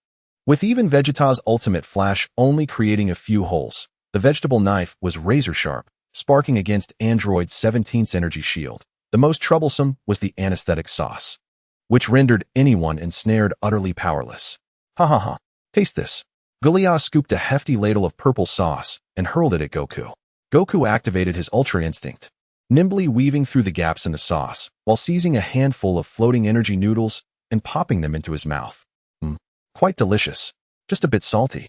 with even Vegeta's ultimate flash only creating a few holes. The vegetable knife was razor-sharp, sparking against Android 17's energy shield. The most troublesome was the anesthetic sauce, which rendered anyone ensnared utterly powerless. Ha ha ha, taste this. Gallia scooped a hefty ladle of purple sauce and hurled it at Goku. Goku activated his Ultra Instinct, nimbly weaving through the gaps in the sauce, while seizing a handful of floating energy noodles and popping them into his mouth. Quite delicious. Just a bit salty.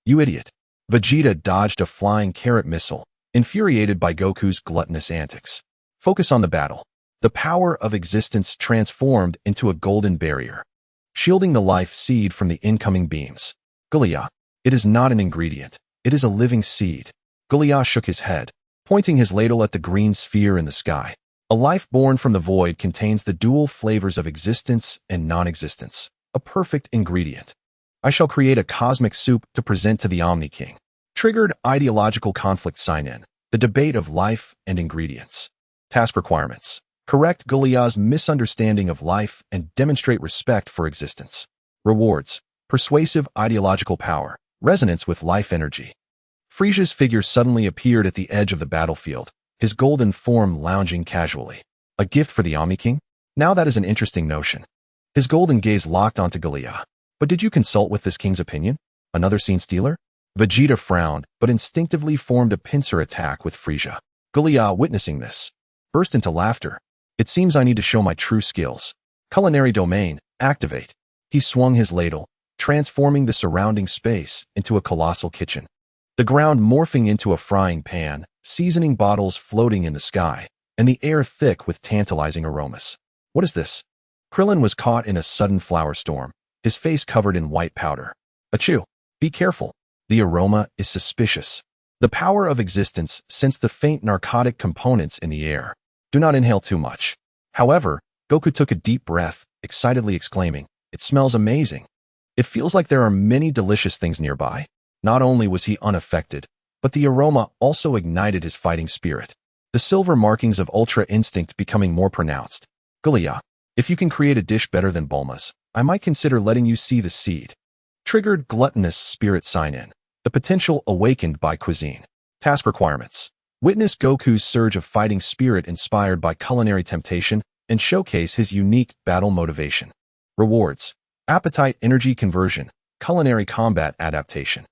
You idiot. Vegeta dodged a flying carrot missile, infuriated by Goku's gluttonous antics. Focus on the battle. The power of existence transformed into a golden barrier, shielding the life seed from the incoming beams. Gallia, it is not an ingredient. It is a living seed. Gallia shook his head, pointing his ladle at the green sphere in the sky. A life born from the void contains the dual flavors of existence and non-existence. A perfect ingredient. I shall create a cosmic soup to present to the Omni King. Triggered ideological conflict sign-in. The debate of life and ingredients. Task requirements. Correct Goliath's misunderstanding of life and demonstrate respect for existence. Rewards. Persuasive ideological power. Resonance with life energy. Frieza's figure suddenly appeared at the edge of the battlefield, his golden form lounging casually. A gift for the Ami King? Now that is an interesting notion. His golden gaze locked onto Goliath. But did you consult with this king's opinion? Another scene stealer? Vegeta frowned, but instinctively formed a pincer attack with Frieza. Goliath, witnessing this, burst into laughter. It seems I need to show my true skills. Culinary domain, activate. He swung his ladle, transforming the surrounding space into a colossal kitchen. The ground morphing into a frying pan, seasoning bottles floating in the sky, and the air thick with tantalizing aromas. What is this? Krillin was caught in a sudden flower storm, his face covered in white powder. Achoo! Be careful. The aroma is suspicious. The power of existence sensed the faint narcotic components in the air. Do not inhale too much. However, Goku took a deep breath, excitedly exclaiming, "It smells amazing. It feels like there are many delicious things nearby." Not only was he unaffected, but the aroma also ignited his fighting spirit. The silver markings of Ultra Instinct becoming more pronounced. Goliath, if you can create a dish better than Bulma's, I might consider letting you see the seed. Triggered gluttonous spirit sign in. The potential awakened by cuisine. Task requirements. Witness Goku's surge of fighting spirit inspired by culinary temptation and showcase his unique battle motivation. Rewards. Appetite energy conversion. Culinary combat adaptation.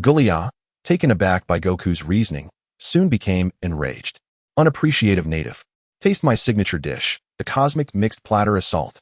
Goliath, taken aback by Goku's reasoning, soon became enraged. Unappreciative native. Taste my signature dish, the cosmic mixed platter assault.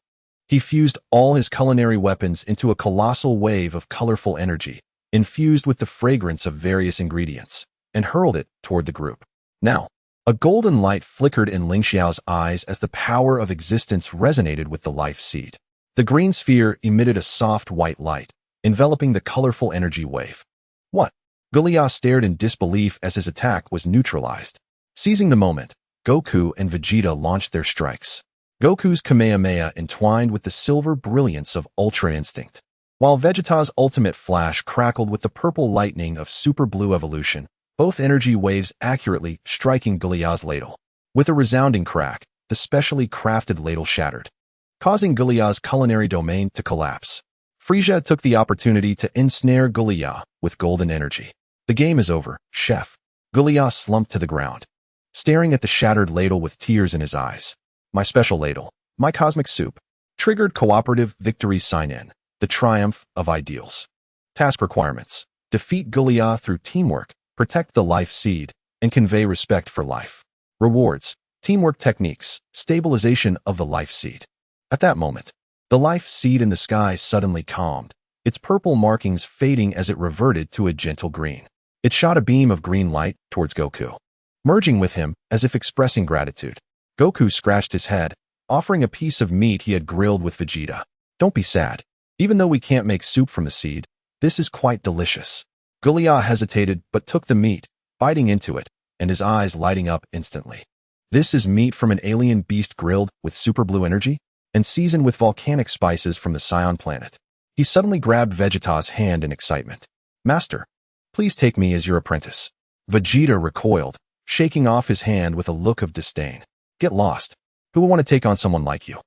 He fused all his culinary weapons into a colossal wave of colorful energy, infused with the fragrance of various ingredients, and hurled it toward the group. Now, a golden light flickered in Ling Xiao's eyes as the power of existence resonated with the life seed. The green sphere emitted a soft white light, enveloping the colorful energy wave. What? Goliath stared in disbelief as his attack was neutralized. Seizing the moment, Goku and Vegeta launched their strikes. Goku's Kamehameha entwined with the silver brilliance of Ultra Instinct, while Vegeta's ultimate flash crackled with the purple lightning of Super Blue Evolution, both energy waves accurately striking Goliath's ladle. With a resounding crack, the specially crafted ladle shattered, causing Goliath's culinary domain to collapse. Frieza took the opportunity to ensnare Goliath with golden energy. The game is over, chef. Goliath slumped to the ground, staring at the shattered ladle with tears in his eyes. My special ladle, my cosmic soup. Triggered cooperative victory sign in. The triumph of ideals. Task requirements. Defeat Goliath through teamwork, protect the life seed, and convey respect for life. Rewards. Teamwork techniques. Stabilization of the life seed. At that moment, the life seed in the sky suddenly calmed, its purple markings fading as it reverted to a gentle green. It shot a beam of green light towards Goku, merging with him as if expressing gratitude. Goku scratched his head, offering a piece of meat he had grilled with Vegeta. Don't be sad. Even though we can't make soup from the seed, this is quite delicious. Goliath hesitated but took the meat, biting into it, and his eyes lighting up instantly. This is meat from an alien beast grilled with super blue energy and seasoned with volcanic spices from the Saiyan planet. He suddenly grabbed Vegeta's hand in excitement. Master, please take me as your apprentice. Vegeta recoiled, shaking off his hand with a look of disdain. Get lost. Who would want to take on someone like you?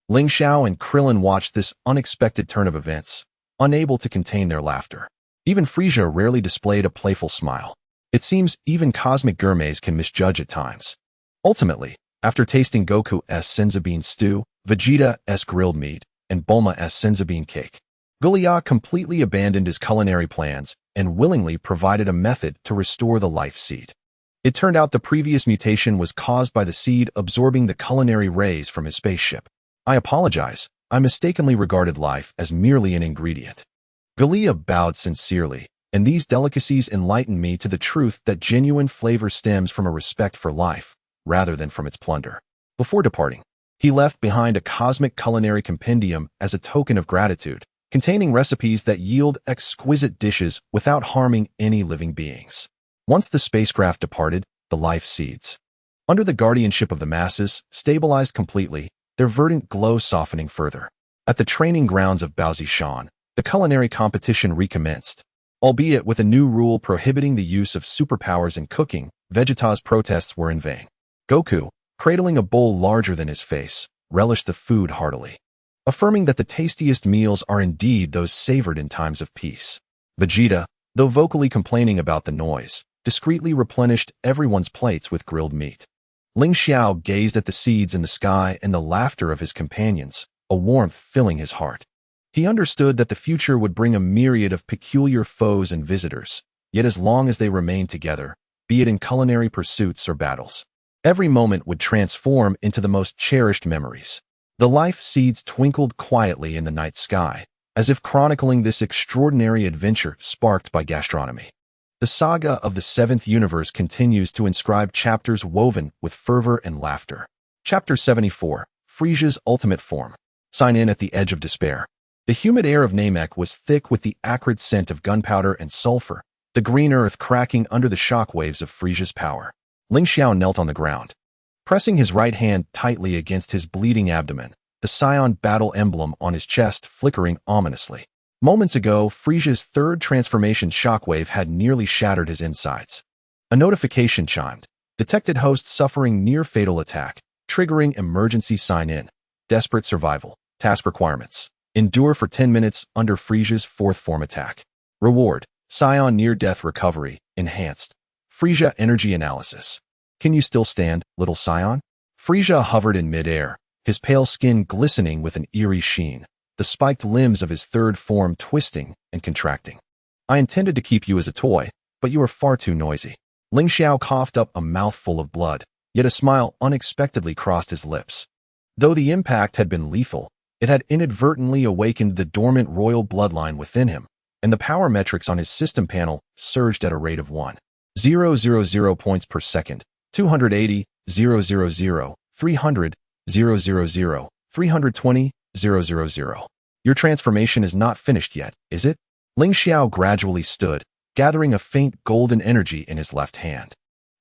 Ling Xiao and Krillin watched this unexpected turn of events, unable to contain their laughter. Even Frieza rarely displayed a playful smile. It seems even cosmic gourmets can misjudge at times. Ultimately, after tasting Goku's senza bean stew, Vegeta's grilled meat, and Bulma's senza bean cake, Goliath completely abandoned his culinary plans and willingly provided a method to restore the life seed. It turned out the previous mutation was caused by the seed absorbing the culinary rays from his spaceship. I apologize. I mistakenly regarded life as merely an ingredient. Goliath bowed sincerely, and these delicacies enlightened me to the truth that genuine flavor stems from a respect for life, rather than from its plunder. Before departing, he left behind a cosmic culinary compendium as a token of gratitude, containing recipes that yield exquisite dishes without harming any living beings. Once the spacecraft departed, the life seeds, under the guardianship of the masses, stabilized completely, their verdant glow softening further. At the training grounds of Baozi, the culinary competition recommenced. Albeit with a new rule prohibiting the use of superpowers in cooking, Vegeta's protests were in vain. Goku, cradling a bowl larger than his face, relished the food heartily, affirming that the tastiest meals are indeed those savored in times of peace. Vegeta, though vocally complaining about the noise, discreetly replenished everyone's plates with grilled meat. Ling Xiao gazed at the seeds in the sky and the laughter of his companions, a warmth filling his heart. He understood that the future would bring a myriad of peculiar foes and visitors, yet as long as they remained together, be it in culinary pursuits or battles, every moment would transform into the most cherished memories. The life seeds twinkled quietly in the night sky, as if chronicling this extraordinary adventure sparked by gastronomy. The saga of the seventh universe continues to inscribe chapters woven with fervor and laughter. Chapter 74, Frieza's Ultimate Form. Sign in at the edge of despair. The humid air of Namek was thick with the acrid scent of gunpowder and sulfur, the green earth cracking under the shockwaves of Frieza's power. Ling Xiao knelt on the ground, pressing his right hand tightly against his bleeding abdomen, the Saiyan battle emblem on his chest flickering ominously. Moments ago, Frieza's third transformation shockwave had nearly shattered his insides. A notification chimed. Detected host suffering near-fatal attack, triggering emergency sign-in. Desperate survival. Task requirements. Endure for 10 minutes under Frieza's fourth form attack. Reward. Saiyan near-death recovery. Enhanced. Frieza energy analysis. Can you still stand, little Saiyan? Frieza hovered in mid-air, his pale skin glistening with an eerie sheen, the spiked limbs of his third form twisting and contracting. I intended to keep you as a toy, but you are far too noisy. Ling Xiao coughed up a mouthful of blood, yet a smile unexpectedly crossed his lips. Though the impact had been lethal, it had inadvertently awakened the dormant royal bloodline within him, and the power metrics on his system panel surged at a rate of 1,000 points per second, 280, 000, 300, 000, 320, 000. Your transformation is not finished yet, is it? Ling Xiao gradually stood, gathering a faint golden energy in his left hand.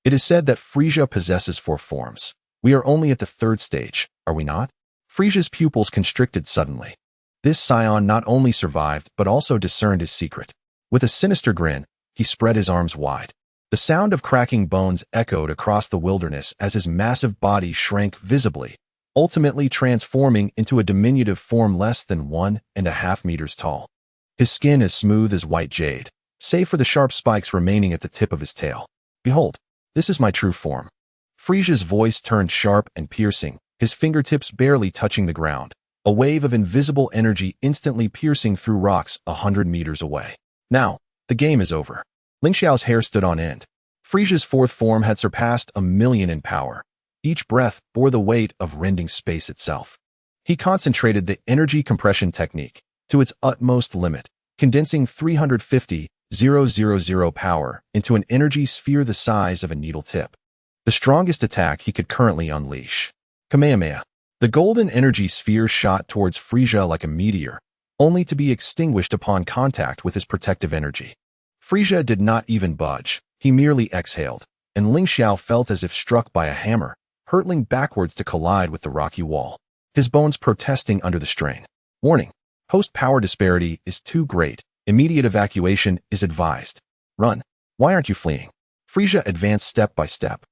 It is said that Frieza possesses 4 forms. We are only at the 3rd stage, are we not? Frieza's pupils constricted suddenly. This Saiyan not only survived but also discerned his secret. With a sinister grin, he spread his arms wide. The sound of cracking bones echoed across the wilderness as his massive body shrank visibly, ultimately transforming into a diminutive form less than 1.5 meters tall. His skin as smooth as white jade, save for the sharp spikes remaining at the tip of his tail. Behold, this is my true form. Frieza's voice turned sharp and piercing, his fingertips barely touching the ground, a wave of invisible energy instantly piercing through rocks 100 meters away. Now, the game is over. Ling Xiao's hair stood on end. Frieza's 4th form had surpassed 1,000,000 in power. Each breath bore the weight of rending space itself. He concentrated the energy compression technique to its utmost limit, condensing 350,000 power into an energy sphere the size of a needle tip. The strongest attack he could currently unleash. Kamehameha. The golden energy sphere shot towards Frieza like a meteor, only to be extinguished upon contact with his protective energy. Frieza did not even budge, he merely exhaled, and Ling Xiao felt as if struck by a hammer, hurtling backwards to collide with the rocky wall, his bones protesting under the strain. Warning. Host power disparity is too great. Immediate evacuation is advised. Run. Why aren't you fleeing? Frieza advanced step by step,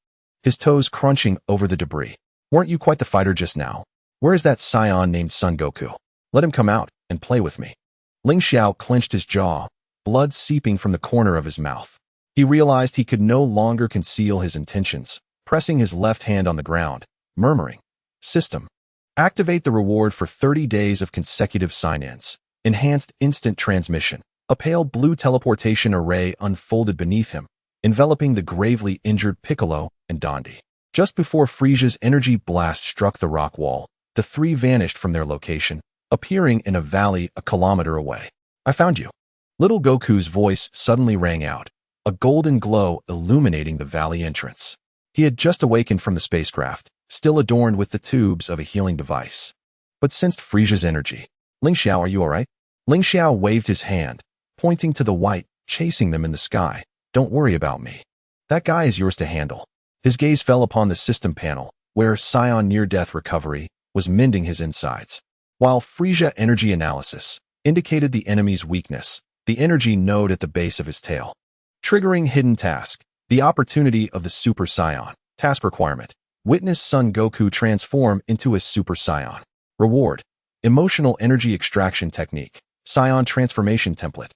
his toes crunching over the debris. Weren't you quite the fighter just now? Where is that Saiyan named Son Goku? Let him come out and play with me. Ling Xiao clenched his jaw, blood seeping from the corner of his mouth. He realized he could no longer conceal his intentions, pressing his left hand on the ground, murmuring, System. Activate the reward for 30 days of consecutive sign-ins. Enhanced instant transmission. A pale blue teleportation array unfolded beneath him, enveloping the gravely injured Piccolo and Dondi. Just before Frieza's energy blast struck the rock wall, the 3 vanished from their location, appearing in a valley a kilometer away. I found you. Little Goku's voice suddenly rang out, a golden glow illuminating the valley entrance. He had just awakened from the spacecraft, still adorned with the tubes of a healing device, but sensed Frieza's energy. Ling Xiao, are you all right? Ling Xiao waved his hand, pointing to the white, chasing them in the sky. Don't worry about me. That guy is yours to handle. His gaze fell upon the system panel, where Saiyan near-death recovery was mending his insides, while Frieza energy analysis indicated the enemy's weakness, the energy node at the base of his tail. Triggering hidden task, the opportunity of the Super Saiyan. Task requirement. Witness Son Goku transform into a Super Saiyan. Reward: Emotional Energy Extraction Technique. Saiyan Transformation Template.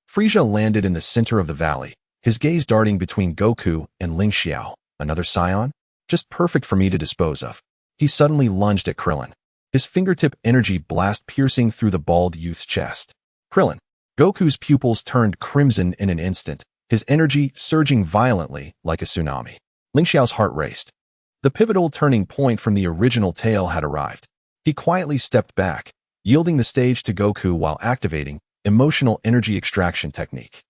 Frieza landed in the center of the valley, his gaze darting between Goku and Ling Xiao. Another Saiyan? Just perfect for me to dispose of. He suddenly lunged at Krillin, his fingertip energy blast piercing through the bald youth's chest. Krillin. Goku's pupils turned crimson in an instant, his energy surging violently like a tsunami. Ling Xiao's heart raced. The pivotal turning point from the original tale had arrived. He quietly stepped back, yielding the stage to Goku while activating Emotional Energy Extraction Technique.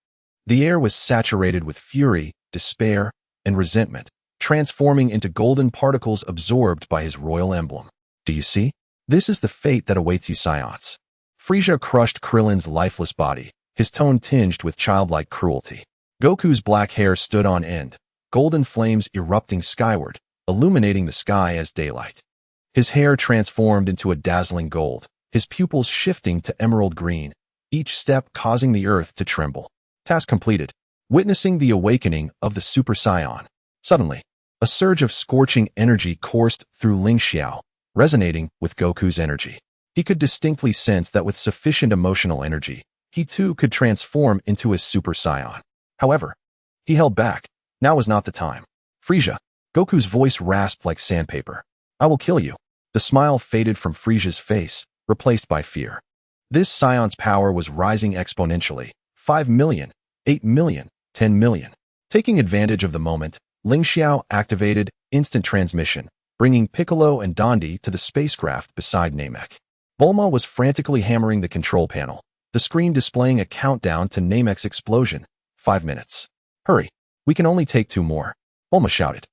The air was saturated with fury, despair, and resentment, transforming into golden particles absorbed by his royal emblem. Do you see? This is the fate that awaits you, Saiyans. Frieza crushed Krillin's lifeless body, his tone tinged with childlike cruelty. Goku's black hair stood on end, golden flames erupting skyward, illuminating the sky as daylight. His hair transformed into a dazzling gold, his pupils shifting to emerald green, each step causing the earth to tremble. Task completed. Witnessing the awakening of the Super Saiyan. Suddenly, a surge of scorching energy coursed through Ling Xiao, resonating with Goku's energy. He could distinctly sense that with sufficient emotional energy, he too could transform into a Super Saiyan. However, he held back. Now was not the time. Frieza. Goku's voice rasped like sandpaper. I will kill you. The smile faded from Frieza's face, replaced by fear. This Saiyan's power was rising exponentially. 5 million, 8 million, 10 million. Taking advantage of the moment, Ling Xiao activated instant transmission, bringing Piccolo and Dondi to the spacecraft beside Namek. Bulma was frantically hammering the control panel, the screen displaying a countdown to Namek's explosion. 5 minutes. Hurry, we can only take 2 more. Bulma shouted.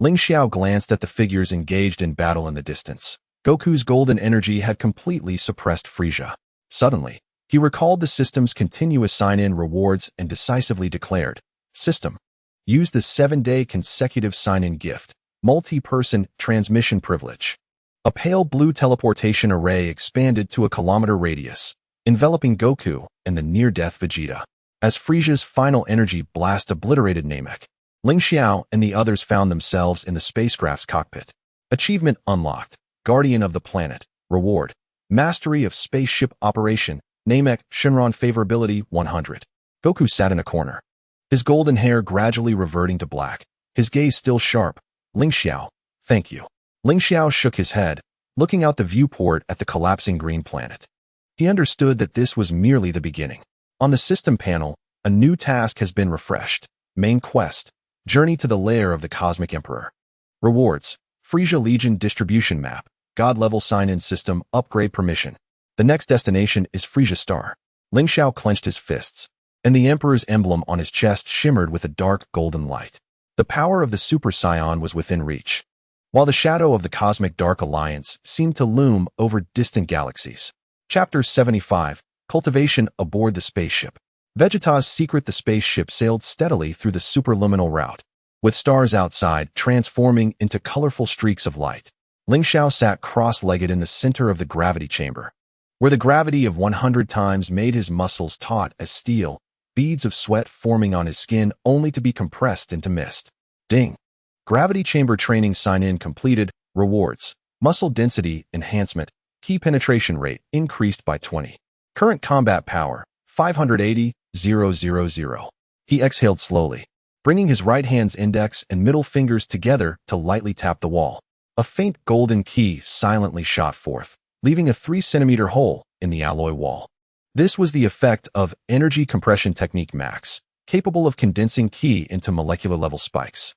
Ling Xiao glanced at the figures engaged in battle in the distance. Goku's golden energy had completely suppressed Frieza. Suddenly, he recalled the system's continuous sign-in rewards and decisively declared, System. Use the 7-day consecutive sign-in gift. Multi-person transmission privilege. A pale blue teleportation array expanded to a kilometer radius, enveloping Goku and the near-death Vegeta. As Frieza's final energy blast obliterated Namek, Ling Xiao and the others found themselves in the spacecraft's cockpit. Achievement unlocked. Guardian of the Planet. Reward. Mastery of spaceship operation. Namek, Shenron favorability 100. Goku sat in a corner, his golden hair gradually reverting to black, his gaze still sharp. Ling Xiao, thank you. Ling Xiao shook his head, looking out the viewport at the collapsing green planet. He understood that this was merely the beginning. On the system panel, a new task has been refreshed. Main quest. Journey to the lair of the Cosmic Emperor. Rewards. Frieza Legion distribution map. God-level sign-in system upgrade permission. The next destination is Frieza Star. Ling Xiao clenched his fists, and the Emperor's emblem on his chest shimmered with a dark golden light. The power of the Super Saiyan was within reach, while the shadow of the Cosmic Dark Alliance seemed to loom over distant galaxies. Chapter 75. Cultivation aboard the spaceship. Vegeta's secret. The spaceship sailed steadily through the superluminal route, with stars outside transforming into colorful streaks of light. Ling Xiao sat cross-legged in the center of the gravity chamber, where the gravity of 100 times made his muscles taut as steel, beads of sweat forming on his skin only to be compressed into mist. Ding. Gravity chamber training sign-in completed. Rewards. Muscle density enhancement. Key penetration rate increased by 20. Current combat power 580,000. He exhaled slowly, bringing his right hand's index and middle fingers together to lightly tap the wall. A faint golden key silently shot forth, leaving a 3-centimeter hole in the alloy wall. This was the effect of Energy Compression Technique Max, capable of condensing ki into molecular-level spikes.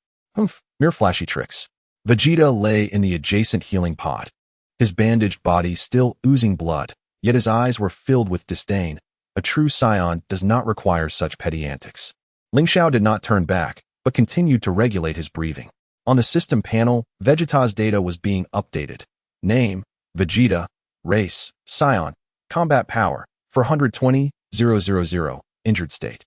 Mere flashy tricks. Vegeta lay in the adjacent healing pod, his bandaged body still oozing blood, yet his eyes were filled with disdain. A true Saiyan does not require such petty antics. Ling Xiao did not turn back, but continued to regulate his breathing. On the system panel, Vegeta's data was being updated. Name, Vegeta. Race, Saiyan. Combat power, 420,000. Injured state.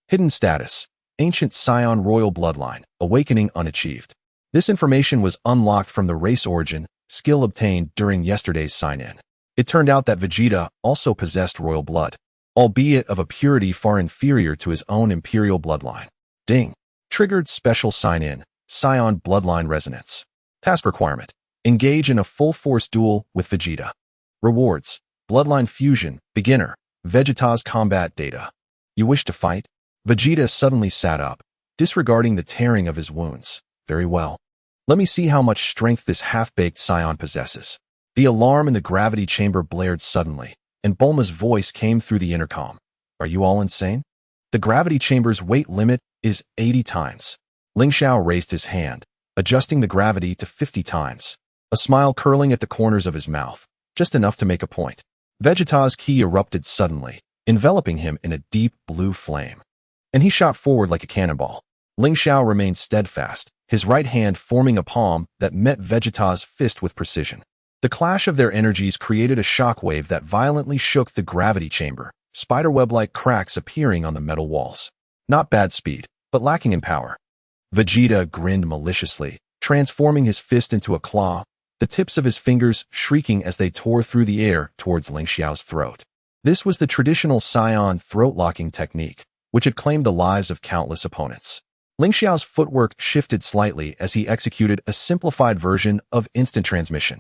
Hidden status, Ancient Saiyan royal bloodline, awakening unachieved. This information was unlocked from the race origin skill obtained during yesterday's sign-in. It turned out that Vegeta also possessed royal blood, albeit of a purity far inferior to his own imperial bloodline. Ding. Triggered special sign-in. Saiyan bloodline resonance. Task requirement. Engage in a full-force duel with Vegeta. Rewards. Bloodline fusion, beginner, Vegeta's combat data. You wish to fight? Vegeta suddenly sat up, disregarding the tearing of his wounds. Very well. Let me see how much strength this half-baked Saiyan possesses. The alarm in the gravity chamber blared suddenly, and Bulma's voice came through the intercom. Are you all insane? The gravity chamber's weight limit is 80 times. Ling Xiao raised his hand, adjusting the gravity to 50 times. A smile curling at the corners of his mouth, just enough to make a point. Vegeta's ki erupted suddenly, enveloping him in a deep blue flame. And he shot forward like a cannonball. Ling Xiao remained steadfast, his right hand forming a palm that met Vegeta's fist with precision. The clash of their energies created a shockwave that violently shook the gravity chamber, spiderweb-like cracks appearing on the metal walls. Not bad speed, but lacking in power. Vegeta grinned maliciously, transforming his fist into a claw, the tips of his fingers shrieking as they tore through the air towards Ling Xiao's throat. This was the traditional Saiyan throat-locking technique, which had claimed the lives of countless opponents. Ling Xiao's footwork shifted slightly as he executed a simplified version of instant transmission,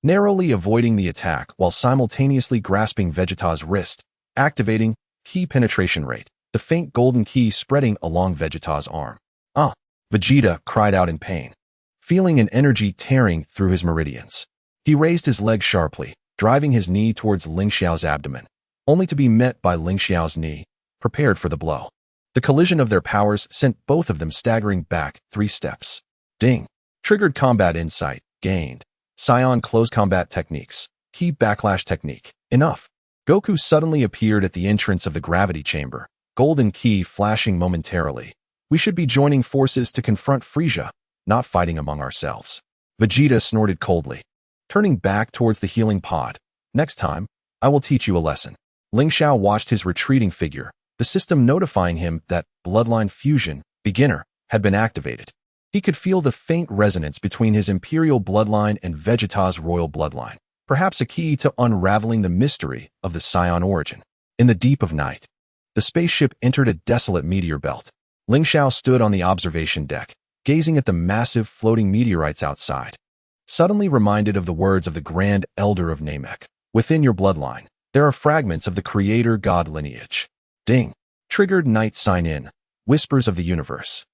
narrowly avoiding the attack while simultaneously grasping Vegeta's wrist, activating ki penetration rate, the faint golden ki spreading along Vegeta's arm. Ah! Vegeta cried out in pain, feeling an energy tearing through his meridians. He raised his leg sharply, driving his knee towards Ling Xiao's abdomen, only to be met by Ling Xiao's knee, prepared for the blow. The collision of their powers sent both of them staggering back 3 steps. Ding! Triggered combat insight, gained. Saiyan close combat techniques, ki backlash technique. Enough. Goku suddenly appeared at the entrance of the gravity chamber, golden ki flashing momentarily. We should be joining forces to confront Frieza, not fighting among ourselves. Vegeta snorted coldly, turning back towards the healing pod. Next time, I will teach you a lesson. Ling Xiao watched his retreating figure, the system notifying him that bloodline fusion, beginner, had been activated. He could feel the faint resonance between his imperial bloodline and Vegeta's royal bloodline, perhaps a key to unraveling the mystery of the Saiyan origin. In the deep of night, the spaceship entered a desolate meteor belt. Ling Xiao stood on the observation deck, gazing at the massive floating meteorites outside, suddenly reminded of the words of the Grand Elder of Namek. Within your bloodline, there are fragments of the Creator God lineage. Ding! Triggered night sign-in, whispers of the universe.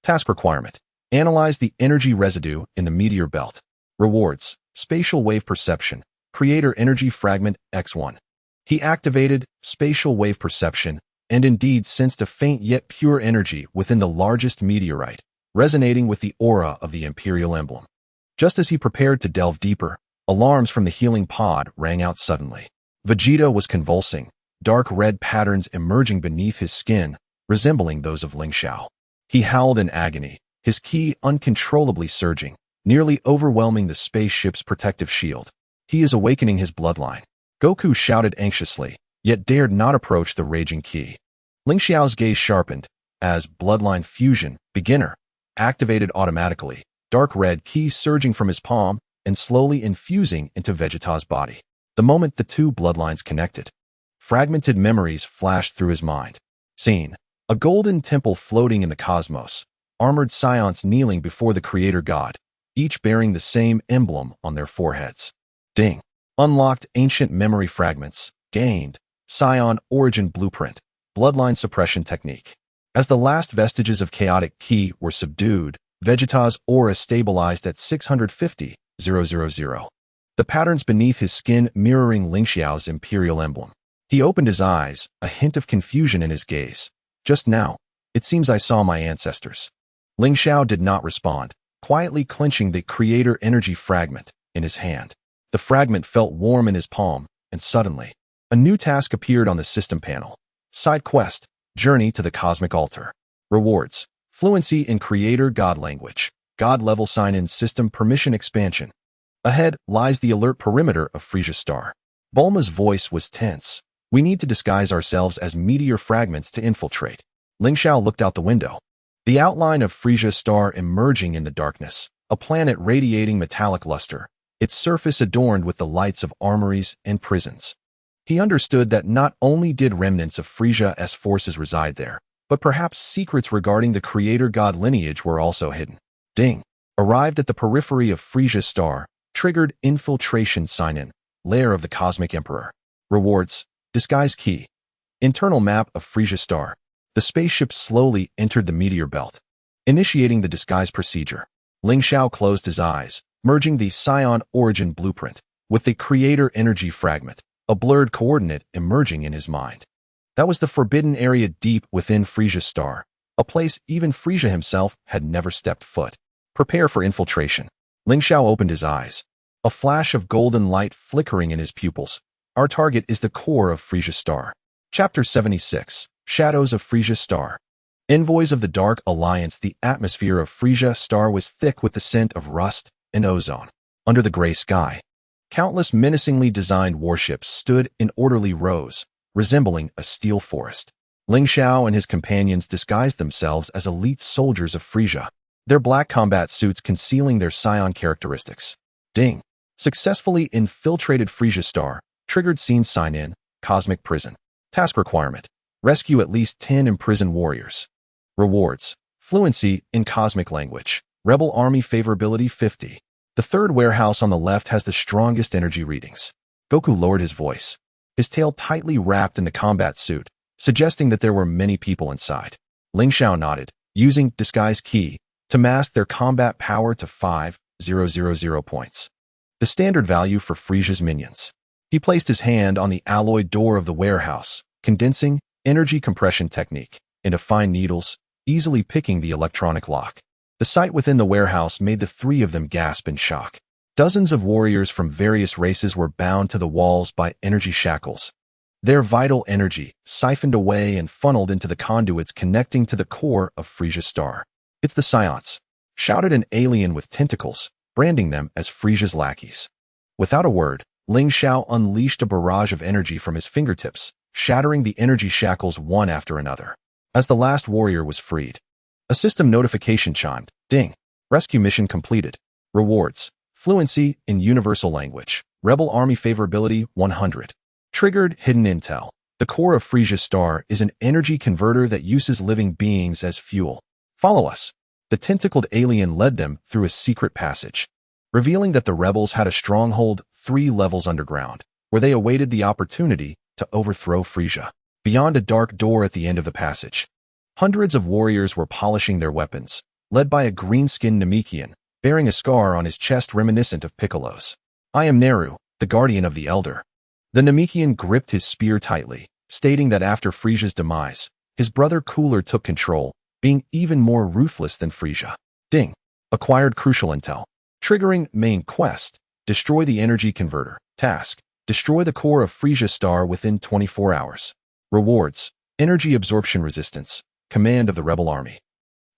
Task requirement. Analyze the energy residue in the meteor belt. Rewards. Spatial wave perception. Creator energy fragment X1. He activated spatial wave perception and indeed sensed a faint yet pure energy within the largest meteorite, resonating with the aura of the Imperial emblem. Just as he prepared to delve deeper, alarms from the healing pod rang out suddenly. Vegeta was convulsing, dark red patterns emerging beneath his skin, resembling those of Ling Xiao. He howled in agony, his ki uncontrollably surging, nearly overwhelming the spaceship's protective shield. He is awakening his bloodline. Goku shouted anxiously, yet dared not approach the raging ki. Ling Xiao's gaze sharpened, as bloodline fusion, beginner, activated automatically, dark red ki surging from his palm and slowly infusing into Vegeta's body. The moment the two bloodlines connected, fragmented memories flashed through his mind. Scene: a golden temple floating in the cosmos, armored Saiyans kneeling before the Creator God, each bearing the same emblem on their foreheads. Ding! Unlocked ancient memory fragments, gained, Saiyan origin blueprint, bloodline suppression technique. As the last vestiges of chaotic ki were subdued, Vegeta's aura stabilized at 650,000. The patterns beneath his skin mirroring Ling Xiao's imperial emblem. He opened his eyes, a hint of confusion in his gaze. Just now, it seems I saw my ancestors. Ling Xiao did not respond, quietly clenching the creator energy fragment in his hand. The fragment felt warm in his palm, and suddenly, a new task appeared on the system panel. Side quest, journey to the cosmic altar. Rewards, fluency in creator God language, God level sign-in system permission expansion. Ahead lies the alert perimeter of Frieza Star. Bulma's voice was tense. We need to disguise ourselves as meteor fragments to infiltrate. Ling Xiao looked out the window. The outline of Frieza Star emerging in the darkness, a planet radiating metallic luster, its surface adorned with the lights of armories and prisons. He understood that not only did remnants of Frieza's forces reside there, but perhaps secrets regarding the Creator God lineage were also hidden. Ding! Arrived at the periphery of Frieza's star, triggered infiltration sign-in, lair of the Cosmic Emperor. Rewards, disguise key. Internal map of Frieza's star. The spaceship slowly entered the meteor belt. Initiating the disguise procedure. Ling Xiao closed his eyes, merging the Saiyan origin blueprint with the creator energy fragment, a blurred coordinate emerging in his mind. That was the forbidden area deep within Frieza's star, a place even Frieza himself had never stepped foot. Prepare for infiltration. Ling Xiao opened his eyes, a flash of golden light flickering in his pupils. Our target is the core of Frieza's star. Chapter 76, Shadows of Frieza's Star. Envoys of the Dark Alliance. The atmosphere of Frieza's star was thick with the scent of rust and ozone. Under the gray sky, countless menacingly designed warships stood in orderly rows, resembling a steel forest. Ling Xiao and his companions disguised themselves as elite soldiers of Frieza, their black combat suits concealing their Saiyan characteristics. Ding. Successfully infiltrated Frieza's star, triggered scene sign-in, Cosmic Prison. Task requirement. Rescue at least 10 imprisoned warriors. Rewards. Fluency in Cosmic Language. Rebel Army Favorability 50. The third warehouse on the left has the strongest energy readings. Goku lowered his voice, his tail tightly wrapped in the combat suit, suggesting that there were many people inside. Ling Xiao nodded, using disguise key to mask their combat power to 5,000 points. The standard value for Frieza's minions. He placed his hand on the alloy door of the warehouse, condensing energy compression technique into fine needles, easily picking the electronic lock. The sight within the warehouse made the three of them gasp in shock. Dozens of warriors from various races were bound to the walls by energy shackles. Their vital energy siphoned away and funneled into the conduits connecting to the core of Frieza's star. "It's the Saiyans," shouted an alien with tentacles, branding them as Frieza's lackeys. Without a word, Ling Xiao unleashed a barrage of energy from his fingertips, shattering the energy shackles one after another. As the last warrior was freed, a system notification chimed. Ding. Rescue mission completed. Rewards. Fluency in Universal Language. Rebel Army Favorability 100. Triggered hidden intel. The core of Frieza's star is an energy converter that uses living beings as fuel. Follow us. The tentacled alien led them through a secret passage, revealing that the rebels had a stronghold 3 levels underground, where they awaited the opportunity to overthrow Frieza. Beyond a dark door at the end of the passage, hundreds of warriors were polishing their weapons, led by a green-skinned Namekian, bearing a scar on his chest reminiscent of Piccolo's. "I am Neru, the guardian of the Elder." The Namekian gripped his spear tightly, stating that after Frieza's demise, his brother Cooler took control, being even more ruthless than Frieza. Ding. Acquired crucial intel. Triggering main quest. Destroy the energy converter. Task. Destroy the core of Frieza's star within 24 hours. Rewards. Energy absorption resistance. Command of the Rebel Army.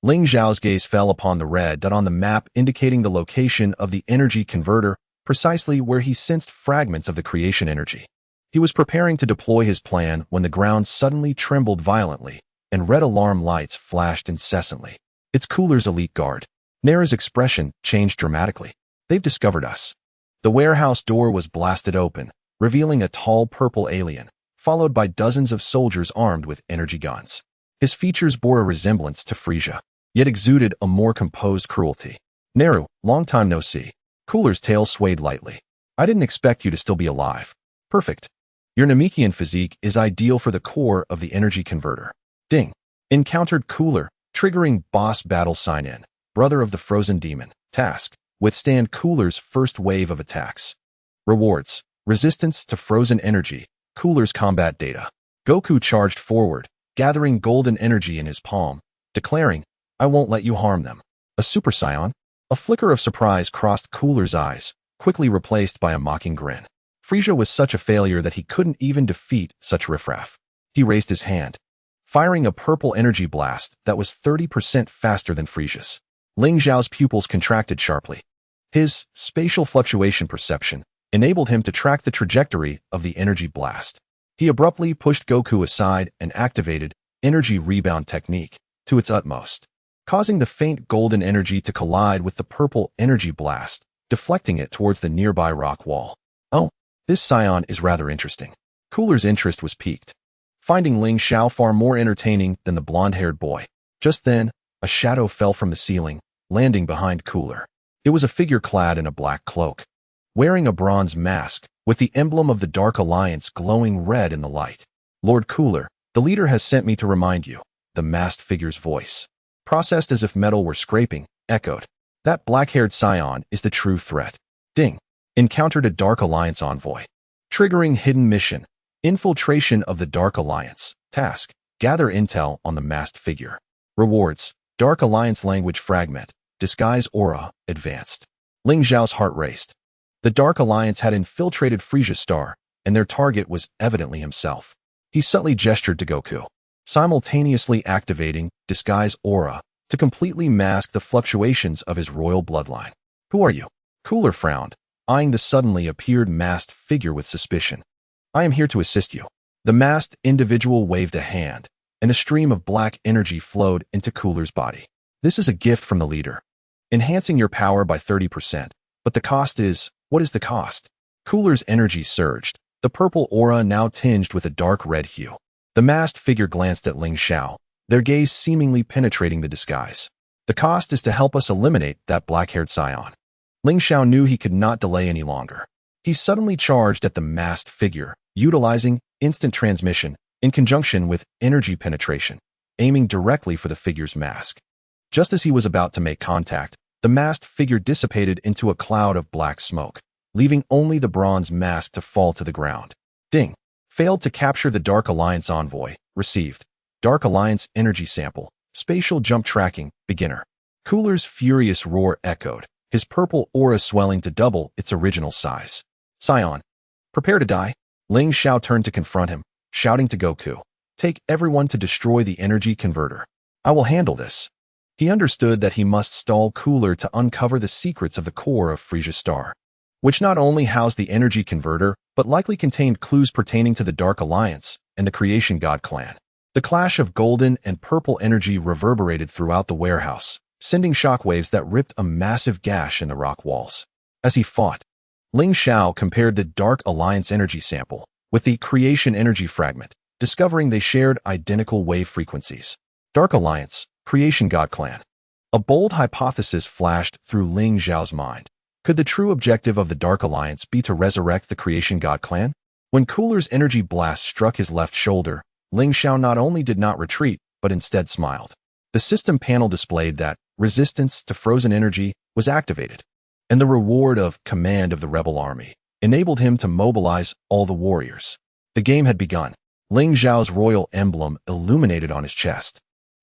Ling Xiao's gaze fell upon the red dot on the map indicating the location of the energy converter, precisely where he sensed fragments of the creation energy. He was preparing to deploy his plan when the ground suddenly trembled violently, and red alarm lights flashed incessantly. It's Cooler's elite guard. Neru's expression changed dramatically. "They've discovered us." The warehouse door was blasted open, revealing a tall purple alien, followed by dozens of soldiers armed with energy guns. His features bore a resemblance to Frieza, yet exuded a more composed cruelty. "Neru, long time no see." Cooler's tail swayed lightly. "I didn't expect you to still be alive." "Perfect. Your Namekian physique is ideal for the core of the energy converter." Ding. Encountered Cooler, triggering boss battle sign-in. Brother of the Frozen Demon. Task. Withstand Cooler's first wave of attacks. Rewards. Resistance to frozen energy. Cooler's combat data. Goku charged forward, gathering golden energy in his palm, declaring, "I won't let you harm them." A Super Saiyan? A flicker of surprise crossed Cooler's eyes, quickly replaced by a mocking grin. Frieza was such a failure that he couldn't even defeat such riffraff. He raised his hand, firing a purple energy blast that was 30% faster than Frieza's. Ling Xiao's pupils contracted sharply. His spatial fluctuation perception enabled him to track the trajectory of the energy blast. He abruptly pushed Goku aside and activated energy rebound technique to its utmost, causing the faint golden energy to collide with the purple energy blast, deflecting it towards the nearby rock wall. "Oh, this Saiyan is rather interesting." Cooler's interest was piqued, finding Ling Xiao far more entertaining than the blonde-haired boy. Just then, a shadow fell from the ceiling, landing behind Cooler. It was a figure clad in a black cloak, wearing a bronze mask with the emblem of the Dark Alliance glowing red in the light. Lord Cooler, the leader has sent me to remind you, the masked figure's voice, processed as if metal were scraping, echoed. That black-haired Saiyan is the true threat. Ding. Encountered a Dark Alliance envoy. Triggering hidden mission. Infiltration of the Dark Alliance. Task. Gather intel on the masked figure. Rewards. Dark Alliance language fragment. Disguise aura. Advanced. Ling Xiao's heart raced. The Dark Alliance had infiltrated Frieza's star, and their target was evidently himself. He subtly gestured to Goku, simultaneously activating Disguise aura to completely mask the fluctuations of his royal bloodline. Who are you? Cooler frowned, eyeing the suddenly appeared masked figure with suspicion. I am here to assist you. The masked individual waved a hand, and a stream of black energy flowed into Cooler's body. This is a gift from the leader, enhancing your power by 30%, but the cost is, what is the cost? Cooler's energy surged, the purple aura now tinged with a dark red hue. The masked figure glanced at Ling Xiao, their gaze seemingly penetrating the disguise. The cost is to help us eliminate that black-haired Saiyan. Ling Xiao knew he could not delay any longer. He suddenly charged at the masked figure, utilizing instant transmission in conjunction with energy penetration, aiming directly for the figure's mask. Just as he was about to make contact, the masked figure dissipated into a cloud of black smoke, leaving only the bronze mask to fall to the ground. Ding. Failed to capture the Dark Alliance envoy. Received. Dark Alliance energy sample. Spatial jump tracking. Beginner. Cooler's furious roar echoed, his purple aura swelling to double its original size. Saiyan. Prepare to die. Ling Xiao turned to confront him, shouting to Goku. Take everyone to destroy the energy converter. I will handle this. He understood that he must stall Cooler to uncover the secrets of the core of Frieza's star, which not only housed the energy converter, but likely contained clues pertaining to the Dark Alliance and the Creation God clan. The clash of golden and purple energy reverberated throughout the warehouse, sending shockwaves that ripped a massive gash in the rock walls. As he fought, Ling Xiao compared the Dark Alliance energy sample with the Creation energy fragment, discovering they shared identical wave frequencies. Dark Alliance, Creation God clan. A bold hypothesis flashed through Ling Xiao's mind. Could the true objective of the Dark Alliance be to resurrect the Creation God clan? When Cooler's energy blast struck his left shoulder, Ling Xiao not only did not retreat, but instead smiled. The system panel displayed that resistance to frozen energy was activated, and the reward of command of the rebel army enabled him to mobilize all the warriors. The game had begun. Ling Xiao's royal emblem illuminated on his chest,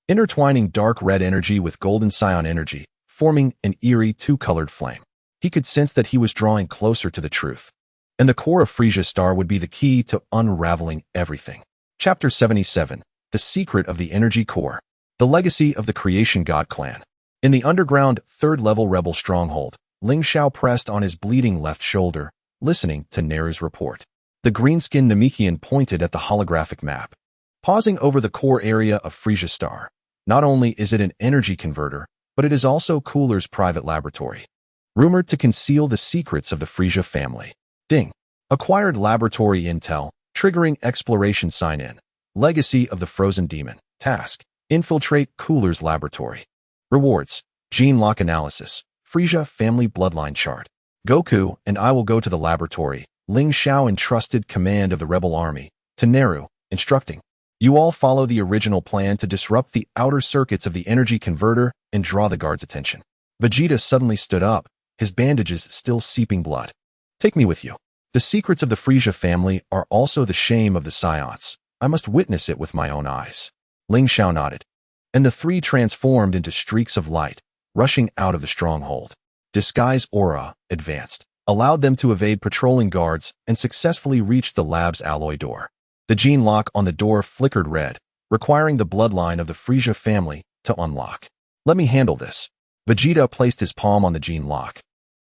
intertwining dark red energy with golden Saiyan energy, forming an eerie two-colored flame. He could sense that he was drawing closer to the truth, and the core of Frieza's star would be the key to unraveling everything. Chapter 77. The Secret of the Energy Core. The Legacy of the Creation God clan. In the underground, third-level rebel stronghold, Ling Xiao pressed on his bleeding left shoulder, listening to Neru's report. The green-skinned Namekian pointed at the holographic map, pausing over the core area of Frieza's star. Not only is it an energy converter, but it is also Cooler's private laboratory, rumored to conceal the secrets of the Frieza family. Ding. Acquired laboratory intel, triggering exploration sign-in. Legacy of the Frozen Demon. Task. Infiltrate Cooler's laboratory. Rewards. Gene lock analysis. Frieza family bloodline chart. Goku and I will go to the laboratory. Ling Xiao entrusted command of the rebel army to Neru, instructing, you all follow the original plan to disrupt the outer circuits of the energy converter and draw the guard's attention. Vegeta suddenly stood up, his bandages still seeping blood. Take me with you. The secrets of the Frieza family are also the shame of the Saiyans. I must witness it with my own eyes. Ling Xiao nodded, and the three transformed into streaks of light, rushing out of the stronghold. Disguise aura, advanced, allowed them to evade patrolling guards and successfully reach the lab's alloy door. The gene lock on the door flickered red, requiring the bloodline of the Frieza family to unlock. Let me handle this. Vegeta placed his palm on the gene lock,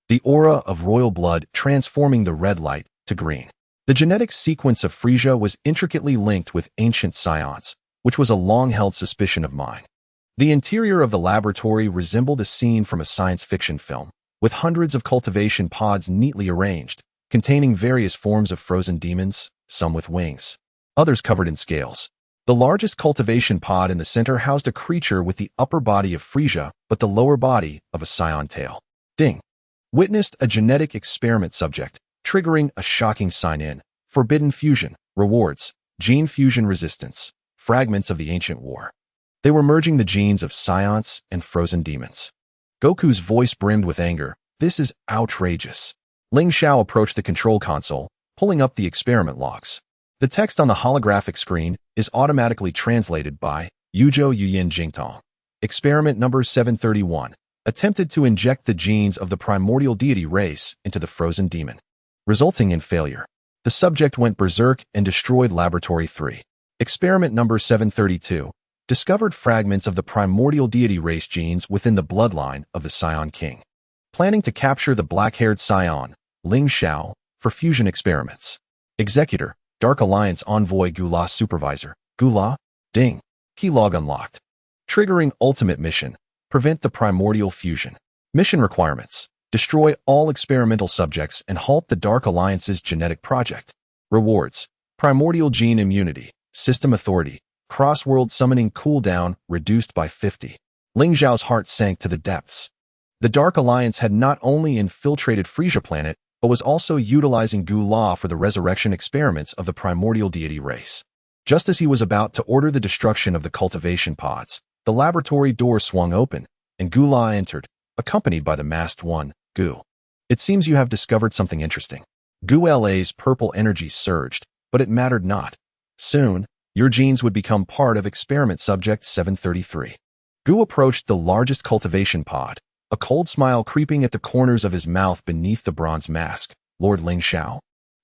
the aura of royal blood transforming the red light to green. The genetic sequence of Frieza was intricately linked with ancient Saiyans, which was a long-held suspicion of mine. The interior of the laboratory resembled a scene from a science fiction film, with hundreds of cultivation pods neatly arranged, containing various forms of frozen demons, some with wings, others covered in scales. The largest cultivation pod in the center housed a creature with the upper body of Frieza, but the lower body of a Saiyan tail. Ding. witnessed a genetic experiment subject, triggering a shocking sign-in. Forbidden fusion. Rewards. Gene fusion resistance. Fragments of the ancient war. They were merging the genes of Saiyans and frozen demons. Goku's voice brimmed with anger. This is outrageous. Ling Xiao approached the control console, pulling up the experiment logs. The text on the holographic screen is automatically translated by Yuzhou Yuyin Jingtong. Experiment number 731. Attempted to inject the genes of the primordial deity race into the frozen demon, resulting in failure. The subject went berserk and destroyed Laboratory 3. Experiment number 732. Discovered fragments of the primordial deity race genes within the bloodline of the Saiyan king. Planning to capture the black-haired Saiyan, Ling Xiao, for fusion experiments. Executor, Dark Alliance Envoy Gula Supervisor, Gula, Ding. Keylog unlocked. Triggering ultimate mission. Prevent the primordial fusion. Mission requirements. Destroy all experimental subjects and halt the Dark Alliance's genetic project. Rewards. Primordial gene immunity. System authority. Cross-world summoning cooldown reduced by 50. Ling Xiao's heart sank to the depths. The Dark Alliance had not only infiltrated Frieza planet, but was also utilizing Gula for the resurrection experiments of the primordial deity race. Just as he was about to order the destruction of the cultivation pods, the laboratory door swung open, and Gula entered, accompanied by the masked one, Gu. It seems you have discovered something interesting. Gu La's purple energy surged, but it mattered not. Soon, your genes would become part of experiment subject 733. Gu approached the largest cultivation pod, a cold smile creeping at the corners of his mouth beneath the bronze mask. Lord Ling Xiao,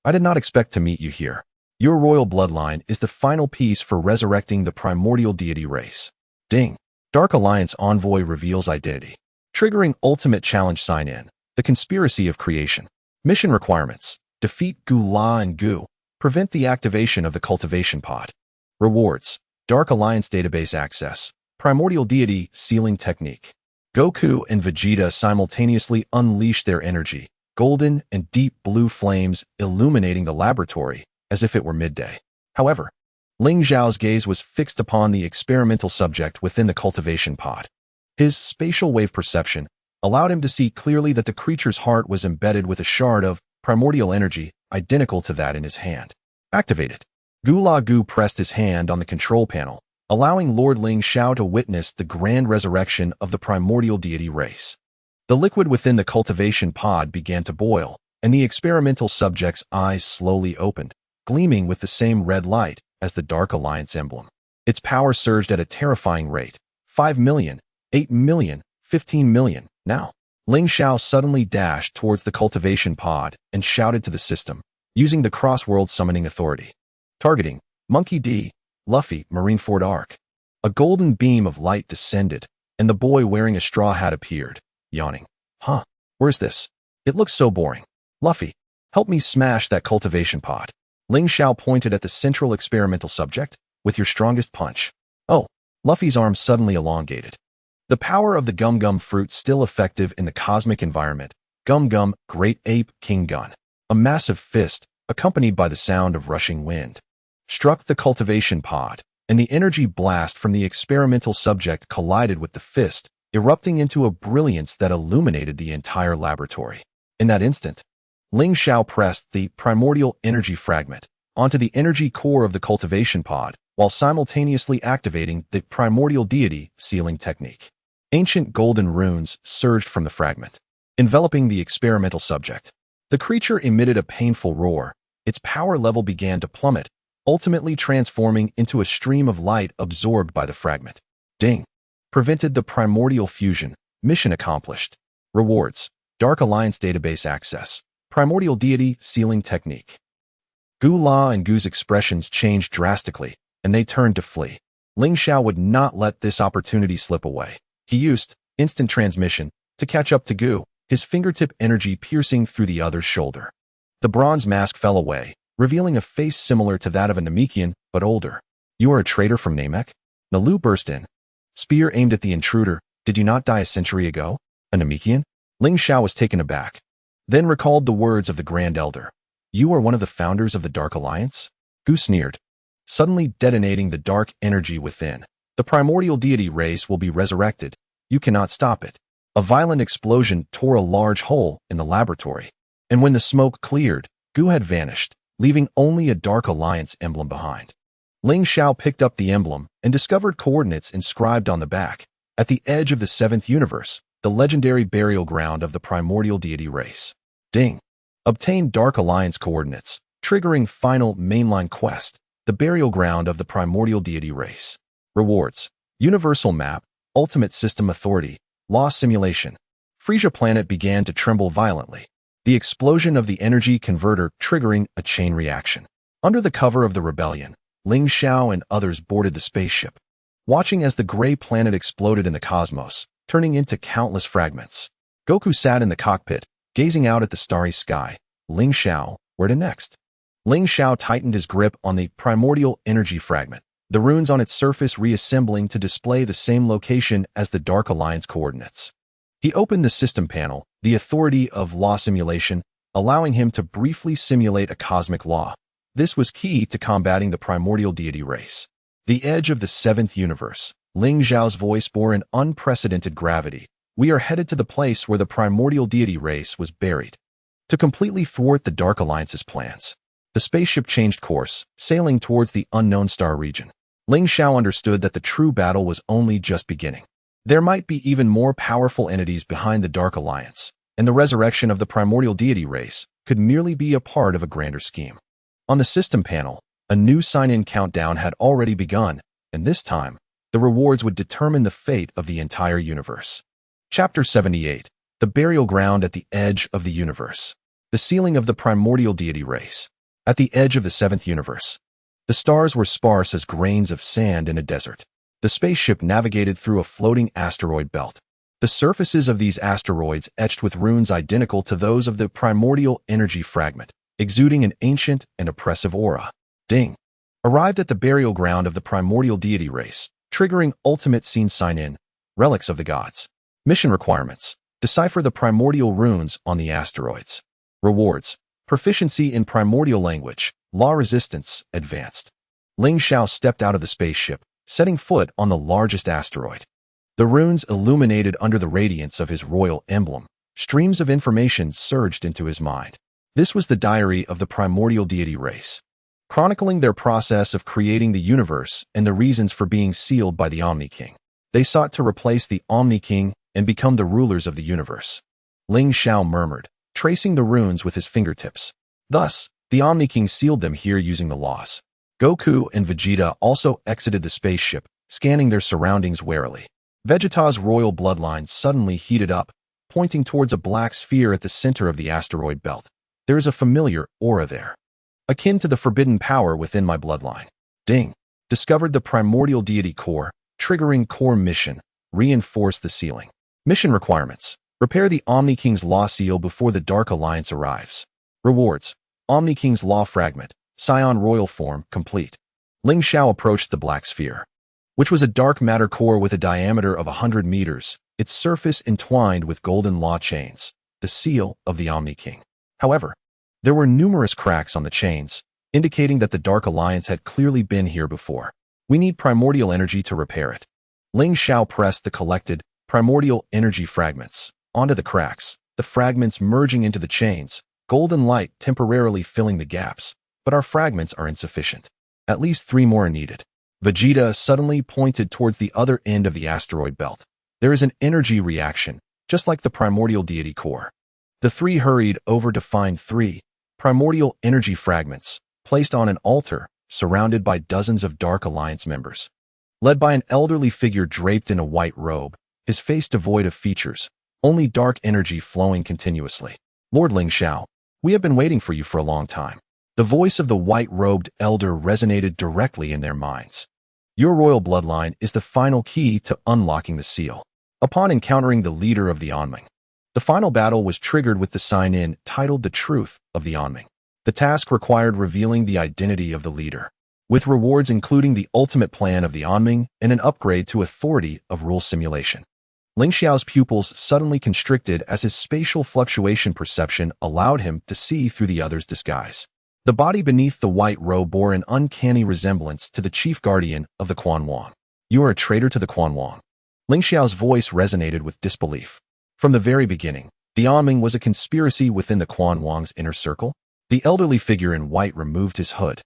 I did not expect to meet you here. Your royal bloodline is the final piece for resurrecting the primordial deity race. Ding. Dark Alliance Envoy reveals identity. Triggering ultimate challenge sign-in. The conspiracy of creation. Mission requirements. Defeat Gula and Gu. Prevent the activation of the cultivation pod. Rewards. Dark Alliance database access. Primordial deity sealing technique. Goku and Vegeta simultaneously unleashed their energy, golden and deep blue flames illuminating the laboratory as if it were midday. However, Ling Xiao's gaze was fixed upon the experimental subject within the cultivation pod. His spatial wave perception allowed him to see clearly that the creature's heart was embedded with a shard of primordial energy identical to that in his hand. Activated. Gula Gu pressed his hand on the control panel, allowing Lord Ling Xiao to witness the grand resurrection of the primordial deity race. The liquid within the cultivation pod began to boil, and the experimental subject's eyes slowly opened, gleaming with the same red light as the Dark Alliance emblem. Its power surged at a terrifying rate. 5 million, 8 million, 15 million. Now, Ling Xiao suddenly dashed towards the cultivation pod and shouted to the system, using the cross-world summoning authority. Targeting, Monkey D. Luffy, Marineford Arc. A golden beam of light descended, and the boy wearing a straw hat appeared, yawning. Huh, where's this? It looks so boring. Luffy, help me smash that cultivation pod. Ling Xiao pointed at the central experimental subject, with your strongest punch. Oh, Luffy's arm suddenly elongated. The power of the Gum Gum fruit still effective in the cosmic environment. Gum Gum, Great Ape, King Gun. A massive fist, accompanied by the sound of rushing wind, struck the cultivation pod, and the energy blast from the experimental subject collided with the fist, erupting into a brilliance that illuminated the entire laboratory. In that instant, Ling Xiao pressed the primordial energy fragment onto the energy core of the cultivation pod, while simultaneously activating the primordial deity sealing technique. Ancient golden runes surged from the fragment, enveloping the experimental subject. The creature emitted a painful roar. Its power level began to plummet, ultimately transforming into a stream of light absorbed by the fragment. Ding. Prevented the primordial fusion. Mission accomplished. Rewards. Dark Alliance database access. Primordial deity sealing technique. Gula and Gu's expressions changed drastically, and they turned to flee. Ling Xiao would not let this opportunity slip away. He used instant transmission to catch up to Gu, his fingertip energy piercing through the other's shoulder. The bronze mask fell away, revealing a face similar to that of a Namekian, but older. You are a traitor from Namek? Nalu burst in. Spear aimed at the intruder. Did you not die a century ago? A Namekian? Ling Xiao was taken aback, then recalled the words of the Grand Elder. You are one of the founders of the Dark Alliance? Gu sneered, suddenly detonating the dark energy within. The primordial deity race will be resurrected. You cannot stop it. A violent explosion tore a large hole in the laboratory, and when the smoke cleared, Gu had vanished, leaving only a Dark Alliance emblem behind. Ling Xiao picked up the emblem and discovered coordinates inscribed on the back. At the edge of the 7th universe, the legendary burial ground of the primordial deity race. Ding. Obtain Dark Alliance coordinates, triggering final mainline quest, the burial ground of the primordial deity race. Rewards. Universal map, ultimate system authority, law simulation. Frieza planet began to tremble violently. The explosion of the energy converter triggering a chain reaction. Under the cover of the rebellion, Ling Xiao and others boarded the spaceship, watching as the gray planet exploded in the cosmos, turning into countless fragments. Goku sat in the cockpit, gazing out at the starry sky. Ling Xiao, where to next? Ling Xiao tightened his grip on the primordial energy fragment, the runes on its surface reassembling to display the same location as the Dark Alliance coordinates. He opened the system panel, the authority of law simulation, allowing him to briefly simulate a cosmic law. This was key to combating the primordial deity race. The edge of the 7th universe. Ling Xiao's voice bore an unprecedented gravity. We are headed to the place where the primordial deity race was buried. To completely thwart the Dark Alliance's plans, the spaceship changed course, sailing towards the unknown star region. Ling Xiao understood that the true battle was only just beginning. There might be even more powerful entities behind the Dark Alliance, and the resurrection of the primordial deity race could merely be a part of a grander scheme. On the system panel, a new sign-in countdown had already begun, and this time, the rewards would determine the fate of the entire universe. Chapter 78. The Burial Ground at the Edge of the Universe. The Sealing of the Primordial Deity Race. At the edge of the 7th universe. The stars were sparse as grains of sand in a desert. The spaceship navigated through a floating asteroid belt. The surfaces of these asteroids etched with runes identical to those of the primordial energy fragment, exuding an ancient and oppressive aura. Ding. Arrived at the burial ground of the primordial deity race, triggering ultimate scene sign-in, relics of the gods. Mission requirements. Decipher the primordial runes on the asteroids. Rewards. Proficiency in primordial language, law resistance, advanced. Ling Xiao stepped out of the spaceship, setting foot on the largest asteroid. The runes illuminated under the radiance of his royal emblem. Streams of information surged into his mind. This was the diary of the primordial deity race, chronicling their process of creating the universe and the reasons for being sealed by the Omni King. They sought to replace the Omni King and become the rulers of the universe. Ling Xiao murmured, tracing the runes with his fingertips. Thus, the Omni King sealed them here using the laws. Goku and Vegeta also exited the spaceship, scanning their surroundings warily. Vegeta's royal bloodline suddenly heated up, pointing towards a black sphere at the center of the asteroid belt. There is a familiar aura there, akin to the forbidden power within my bloodline. Ding. Discovered the primordial deity core, triggering core mission, reinforce the sealing. Mission requirements. Repair the Omni King's Law Seal before the Dark Alliance arrives. Rewards. Omni King's Law Fragment, Saiyan Royal Form, complete. Ling Xiao approached the black sphere, which was a dark matter core with a diameter of 100 meters, its surface entwined with golden law chains, the seal of the Omni King. However, there were numerous cracks on the chains, indicating that the Dark Alliance had clearly been here before. We need primordial energy to repair it. Ling Xiao pressed the collected, primordial energy fragments onto the cracks, the fragments merging into the chains, golden light temporarily filling the gaps, but our fragments are insufficient. At least 3 more are needed. Vegeta suddenly pointed towards the other end of the asteroid belt. There is an energy reaction, just like the primordial deity core. The 3 hurried over to find 3 primordial energy fragments, placed on an altar, surrounded by dozens of Dark Alliance members. Led by an elderly figure draped in a white robe, his face devoid of features, only dark energy flowing continuously. Lord Ling Xiao, we have been waiting for you for a long time. The voice of the white-robed elder resonated directly in their minds. Your royal bloodline is the final key to unlocking the seal. Upon encountering the leader of the Onming, the final battle was triggered with the sign-in titled The Truth of the Onming. The task required revealing the identity of the leader, with rewards including the ultimate plan of the Onming and an upgrade to authority of rule simulation. Ling Xiao's pupils suddenly constricted as his spatial fluctuation perception allowed him to see through the other's disguise. The body beneath the white robe bore an uncanny resemblance to the chief guardian of the Quan Wang. You are a traitor to the Quan Wang. Ling Xiao's voice resonated with disbelief. From the very beginning, the Anming was a conspiracy within the Quan Wang's inner circle. The elderly figure in white removed his hood,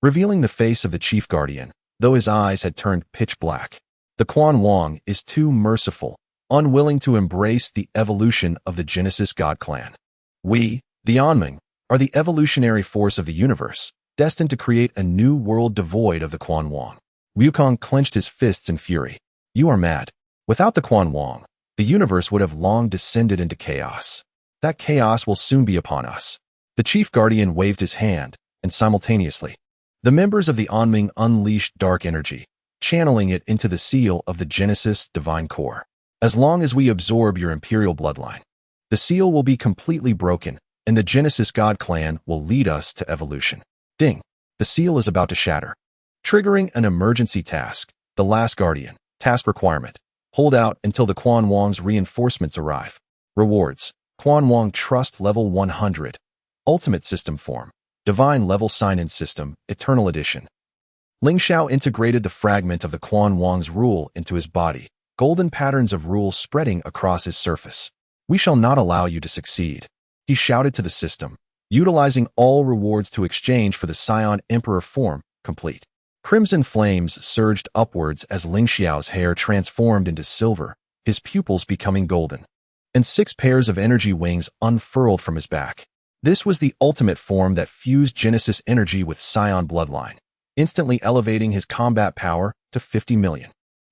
revealing the face of the chief guardian, though his eyes had turned pitch black. The Quan Wang is too merciful, unwilling to embrace the evolution of the Genesis God clan. We, the Anming, are the evolutionary force of the universe, destined to create a new world devoid of the Quan Wang. Wukong clenched his fists in fury. You are mad. Without the Quan Wang, the universe would have long descended into chaos. That chaos will soon be upon us. The chief guardian waved his hand, and simultaneously, the members of the Anming unleashed dark energy, channeling it into the seal of the Genesis divine core. As long as we absorb your imperial bloodline, the seal will be completely broken, and the Genesis God clan will lead us to evolution. Ding! The seal is about to shatter. Triggering an emergency task. The last guardian. Task requirement. Hold out until the Quan Wang's reinforcements arrive. Rewards. Quan Wang Trust Level 100. Ultimate System Form. Divine Level Sign-In System, Eternal Edition. Ling Xiao integrated the fragment of the Quan Wang's rule into his body, golden patterns of rule spreading across his surface. We shall not allow you to succeed, he shouted to the system, utilizing all rewards to exchange for the Saiyan Emperor form, complete. Crimson flames surged upwards as Ling Xiao's hair transformed into silver, his pupils becoming golden, and 6 pairs of energy wings unfurled from his back. This was the ultimate form that fused Genesis energy with Saiyan bloodline, instantly elevating his combat power to 50 million.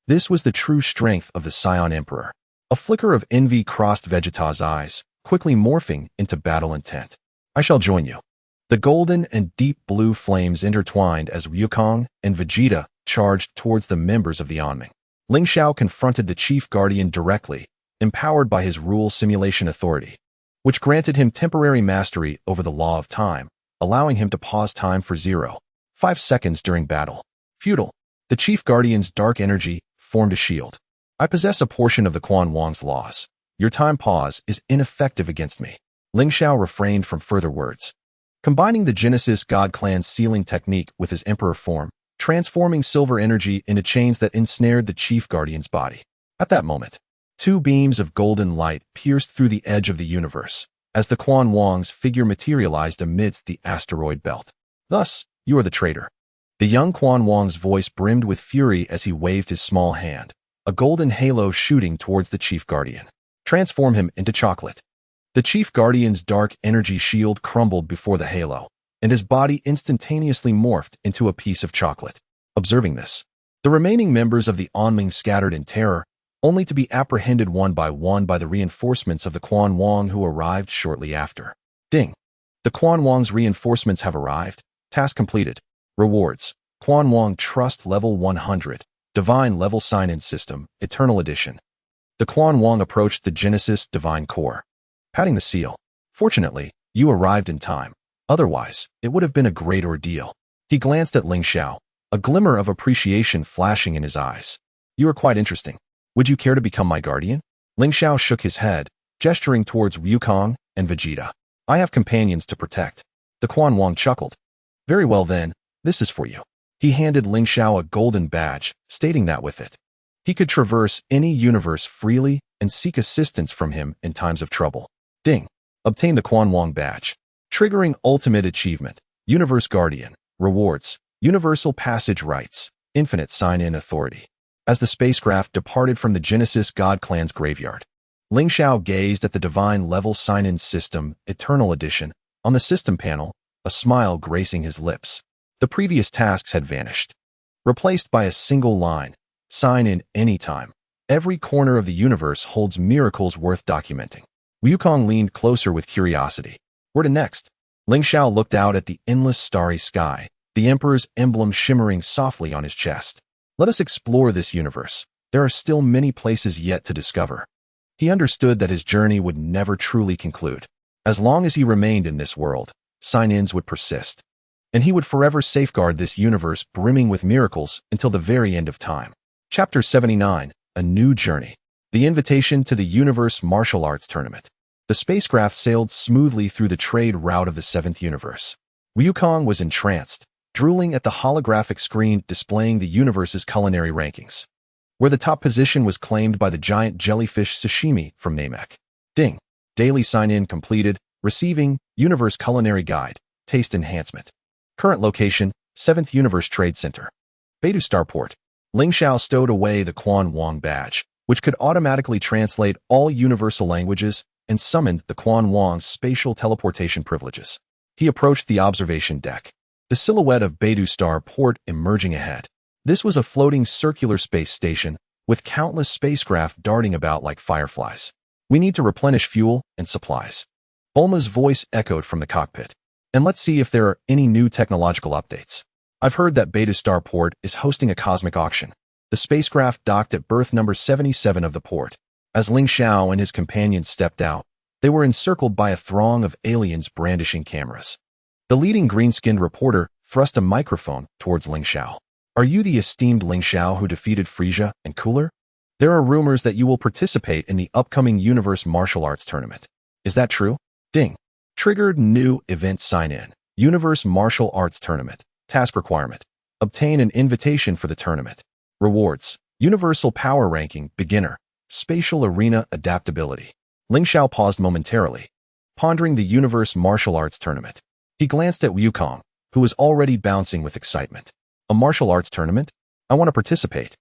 This was the true strength of the Saiyan Emperor. A flicker of envy crossed Vegeta's eyes, quickly morphing into battle intent. I shall join you. The golden and deep blue flames intertwined as Wukong and Vegeta charged towards the members of the Anming. Ling Xiao confronted the chief guardian directly, empowered by his rule simulation authority, which granted him temporary mastery over the law of time, allowing him to pause time for 0.5 seconds during battle. Futile. The chief guardian's dark energy formed a shield. I possess a portion of the Quan Wang's laws. Your time pause is ineffective against me. Ling Xiao refrained from further words. Combining the Genesis God clan's sealing technique with his emperor form, transforming silver energy into chains that ensnared the chief guardian's body. At that moment, 2 beams of golden light pierced through the edge of the universe, as the Quan Wang's figure materialized amidst the asteroid belt. Thus, you are the traitor. The young Quan Wang's voice brimmed with fury as he waved his small hand, a golden halo shooting towards the chief guardian. Transform him into chocolate. The chief guardian's dark energy shield crumbled before the halo, and his body instantaneously morphed into a piece of chocolate. Observing this, the remaining members of the Anming scattered in terror, only to be apprehended one by the reinforcements of the Quan Wang who arrived shortly after. Ding! The Quan Wang's reinforcements have arrived. Task completed. Rewards. Quan Wang Trust Level 100. Divine Level Sign-In System, Eternal Edition. The Quan Wang approached the Genesis Divine Core, patting the seal. Fortunately, you arrived in time. Otherwise, it would have been a great ordeal. He glanced at Ling Xiao, a glimmer of appreciation flashing in his eyes. You are quite interesting. Would you care to become my guardian? Ling Xiao shook his head, gesturing towards Wukong and Vegeta. I have companions to protect. The Quan Wang chuckled. Very well then, this is for you. He handed Ling Xiao a golden badge, stating that with it, he could traverse any universe freely and seek assistance from him in times of trouble. Ding! Obtain the Quan Wang badge. Triggering ultimate achievement. Universe Guardian. Rewards. Universal passage rights. Infinite sign-in authority. As the spacecraft departed from the Genesis God clan's graveyard, Ling Xiao gazed at the divine level sign-in system, Eternal Edition, on the system panel, a smile gracing his lips. The previous tasks had vanished, replaced by a single line, sign in anytime. Every corner of the universe holds miracles worth documenting. Wukong leaned closer with curiosity. Where to next? Ling Xiao looked out at the endless starry sky, the Emperor's emblem shimmering softly on his chest. Let us explore this universe. There are still many places yet to discover. He understood that his journey would never truly conclude. As long as he remained in this world, sign-ins would persist, and he would forever safeguard this universe brimming with miracles until the very end of time. Chapter 79, A New Journey. The invitation to the Universe Martial Arts Tournament. The spacecraft sailed smoothly through the trade route of the 7th universe. Wukong was entranced, drooling at the holographic screen displaying the universe's culinary rankings, where the top position was claimed by the giant jellyfish sashimi from Namek. Ding. Daily sign-in completed. Receiving Universe Culinary Guide. Taste Enhancement. Current location, 7th Universe Trade Center. Beidou Starport. Ling Xiao stowed away the Quan Wong badge, which could automatically translate all universal languages, and summoned the Quan Wong's spatial teleportation privileges. He approached the observation deck. The silhouette of Beidou Starport emerging ahead. This was a floating circular space station, with countless spacecraft darting about like fireflies. We need to replenish fuel and supplies. Bulma's voice echoed from the cockpit. And let's see if there are any new technological updates. I've heard that Beidou Starport is hosting a cosmic auction. The spacecraft docked at berth number 77 of the port. As Ling Xiao and his companions stepped out, they were encircled by a throng of aliens brandishing cameras. The leading green-skinned reporter thrust a microphone towards Ling Xiao. Are you the esteemed Ling Xiao who defeated Frieza and Cooler? There are rumors that you will participate in the upcoming Universe Martial Arts Tournament. Is that true? Ding. Triggered new event sign-in. Universe Martial Arts Tournament. Task requirement. Obtain an invitation for the tournament. Rewards. Universal Power Ranking, Beginner. Spatial Arena Adaptability. Ling Xiao paused momentarily, pondering the Universe Martial Arts Tournament. He glanced at Wukong, who was already bouncing with excitement. A martial arts tournament? I want to participate.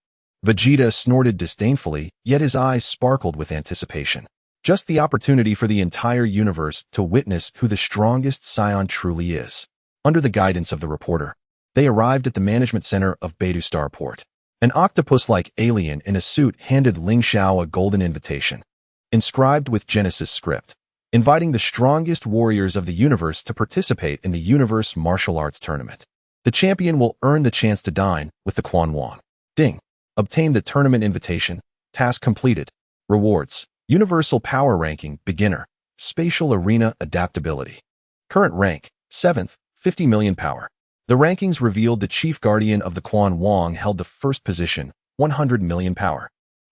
Vegeta snorted disdainfully, yet his eyes sparkled with anticipation. Just the opportunity for the entire universe to witness who the strongest Saiyan truly is. Under the guidance of the reporter, they arrived at the management center of Beidou Starport. An octopus-like alien in a suit handed Ling Xiao a golden invitation, inscribed with Genesis script, inviting the strongest warriors of the universe to participate in the Universe Martial Arts Tournament. The champion will earn the chance to dine with the Quan Wong. Ding. Obtain the tournament invitation. Task completed. Rewards. Universal Power Ranking, Beginner. Spatial Arena Adaptability. Current rank, 7th, 50 million power. The rankings revealed the Chief Guardian of the Quan Wong held the first position, 100 million power.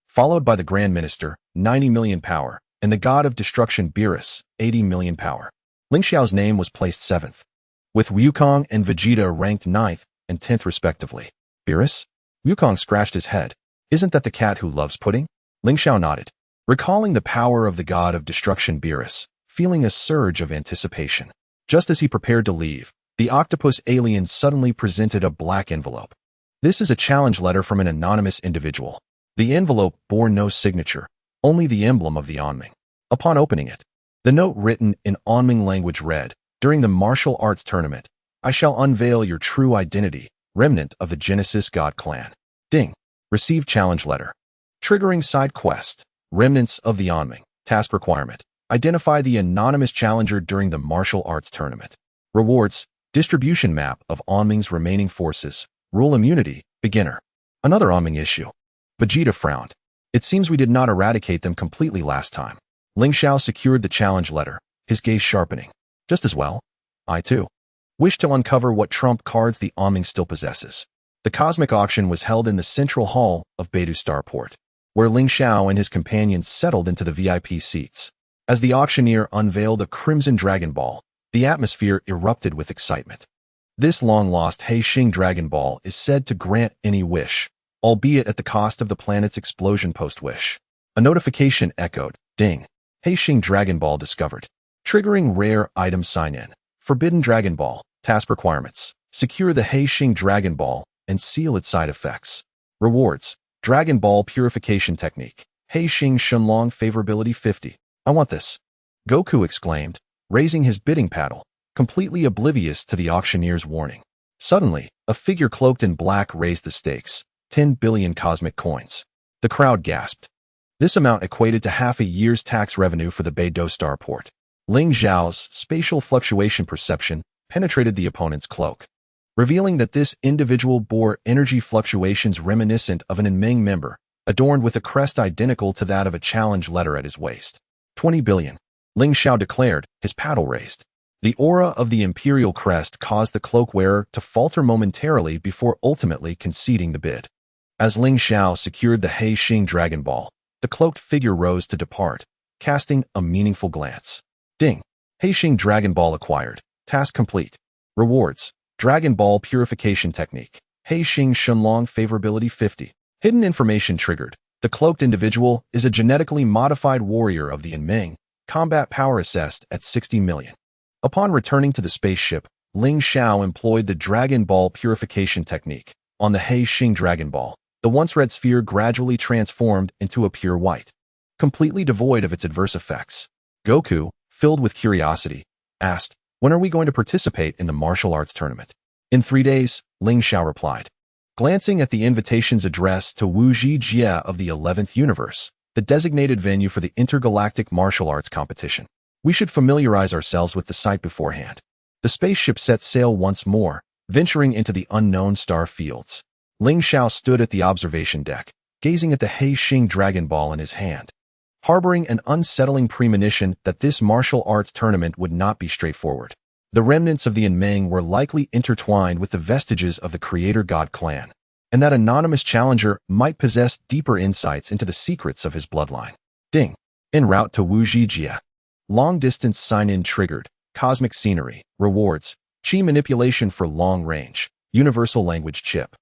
Followed by the Grand Minister, 90 million power, and the God of Destruction Beerus, 80 million power. Ling Xiao's name was placed 7th, with Wukong and Vegeta ranked 9th and 10th respectively. Beerus? Wukong scratched his head. Isn't that the cat who loves pudding? Ling Xiao nodded, recalling the power of the God of Destruction Beerus, feeling a surge of anticipation. Just as he prepared to leave, the octopus alien suddenly presented a black envelope. This is a challenge letter from an anonymous individual. The envelope bore no signature, only the emblem of the Onming. Upon opening it, the note written in Onming language read, "During the martial arts tournament, I shall unveil your true identity, remnant of the Genesis God clan." Ding. Receive challenge letter. Triggering side quest. Remnants of the Onming. Task requirement. Identify the anonymous challenger during the martial arts tournament. Rewards. Distribution map of Onming's remaining forces. Rule immunity. Beginner. Another Onming issue. Vegeta frowned. It seems we did not eradicate them completely last time. Ling Xiao secured the challenge letter, his gaze sharpening. Just as well. I, too, wish to uncover what trump cards the Onming still possesses. The cosmic auction was held in the central hall of Beidou Starport, where Ling Xiao and his companions settled into the VIP seats. As the auctioneer unveiled a crimson Dragon Ball, the atmosphere erupted with excitement. This long-lost Heixing Dragon Ball is said to grant any wish, albeit at the cost of the planet's explosion post-wish. A notification echoed. Ding. Heixing Dragon Ball discovered. Triggering rare item sign-in. Forbidden Dragon Ball. Task requirements. Secure the Heixing Dragon Ball and seal its side effects. Rewards. Dragon Ball Purification Technique. Heixing Shenron Favorability 50. I want this. Goku exclaimed, raising his bidding paddle, completely oblivious to the auctioneer's warning. Suddenly, a figure cloaked in black raised the stakes. 10 billion cosmic coins. The crowd gasped. This amount equated to half a year's tax revenue for the Beidou Starport. Ling Xiao's spatial fluctuation perception penetrated the opponent's cloak, revealing that this individual bore energy fluctuations reminiscent of an Enmeng member, adorned with a crest identical to that of a challenge letter at his waist. 20 billion. Ling Xiao declared, his paddle raised. The aura of the imperial crest caused the cloak wearer to falter momentarily before ultimately conceding the bid. As Ling Xiao secured the Heixing Dragon Ball, the cloaked figure rose to depart, casting a meaningful glance. Ding. Heixing Dragon Ball acquired. Task complete. Rewards. Dragon Ball Purification Technique. Heixing Shenron Favorability 50. Hidden information triggered. The cloaked individual is a genetically modified warrior of the Enmeng, combat power assessed at 60 million. Upon returning to the spaceship, Ling Xiao employed the Dragon Ball purification technique. On the Hei Xing Dragon Ball, the once red sphere gradually transformed into a pure white, completely devoid of its adverse effects. Goku, filled with curiosity, asked, "When are we going to participate in the martial arts tournament?" "In 3 days," Ling Xiao replied. Glancing at the invitations addressed to Wu Jie of the 11th universe, the designated venue for the intergalactic martial arts competition, "we should familiarize ourselves with the site beforehand." The spaceship set sail once more, venturing into the unknown star fields. Ling Xiao stood at the observation deck, gazing at the Hei Xing Dragon Ball in his hand, harboring an unsettling premonition that this martial arts tournament would not be straightforward. The remnants of the Inmeng were likely intertwined with the vestiges of the Creator God clan, and that anonymous challenger might possess deeper insights into the secrets of his bloodline. Ding. En route to Wu Jie. Long-distance sign-in triggered. Cosmic scenery. Rewards. Chi manipulation for long-range. Universal language chip.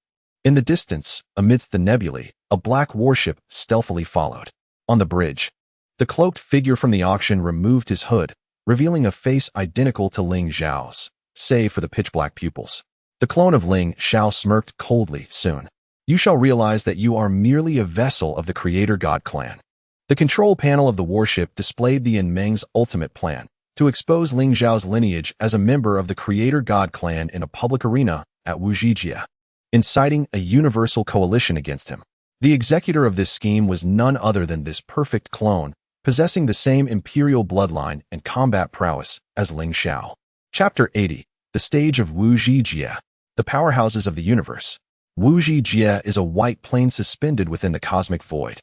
In the distance, amidst the nebulae, a black warship stealthily followed. On the bridge, the cloaked figure from the auction removed his hood, revealing a face identical to Ling Xiao's, save for the pitch-black pupils. The clone of Ling Xiao smirked coldly. "Soon, you shall realize that you are merely a vessel of the Creator God clan." The control panel of the warship displayed the Inmeng's ultimate plan, to expose Ling Xiao's lineage as a member of the Creator God clan in a public arena at Wu Jie, inciting a universal coalition against him. The executor of this scheme was none other than this perfect clone, possessing the same imperial bloodline and combat prowess as Ling Xiao. Chapter 80. The Stage of Wu Jie. The Powerhouses of the Universe. Wu Jie is a white plane suspended within the cosmic void,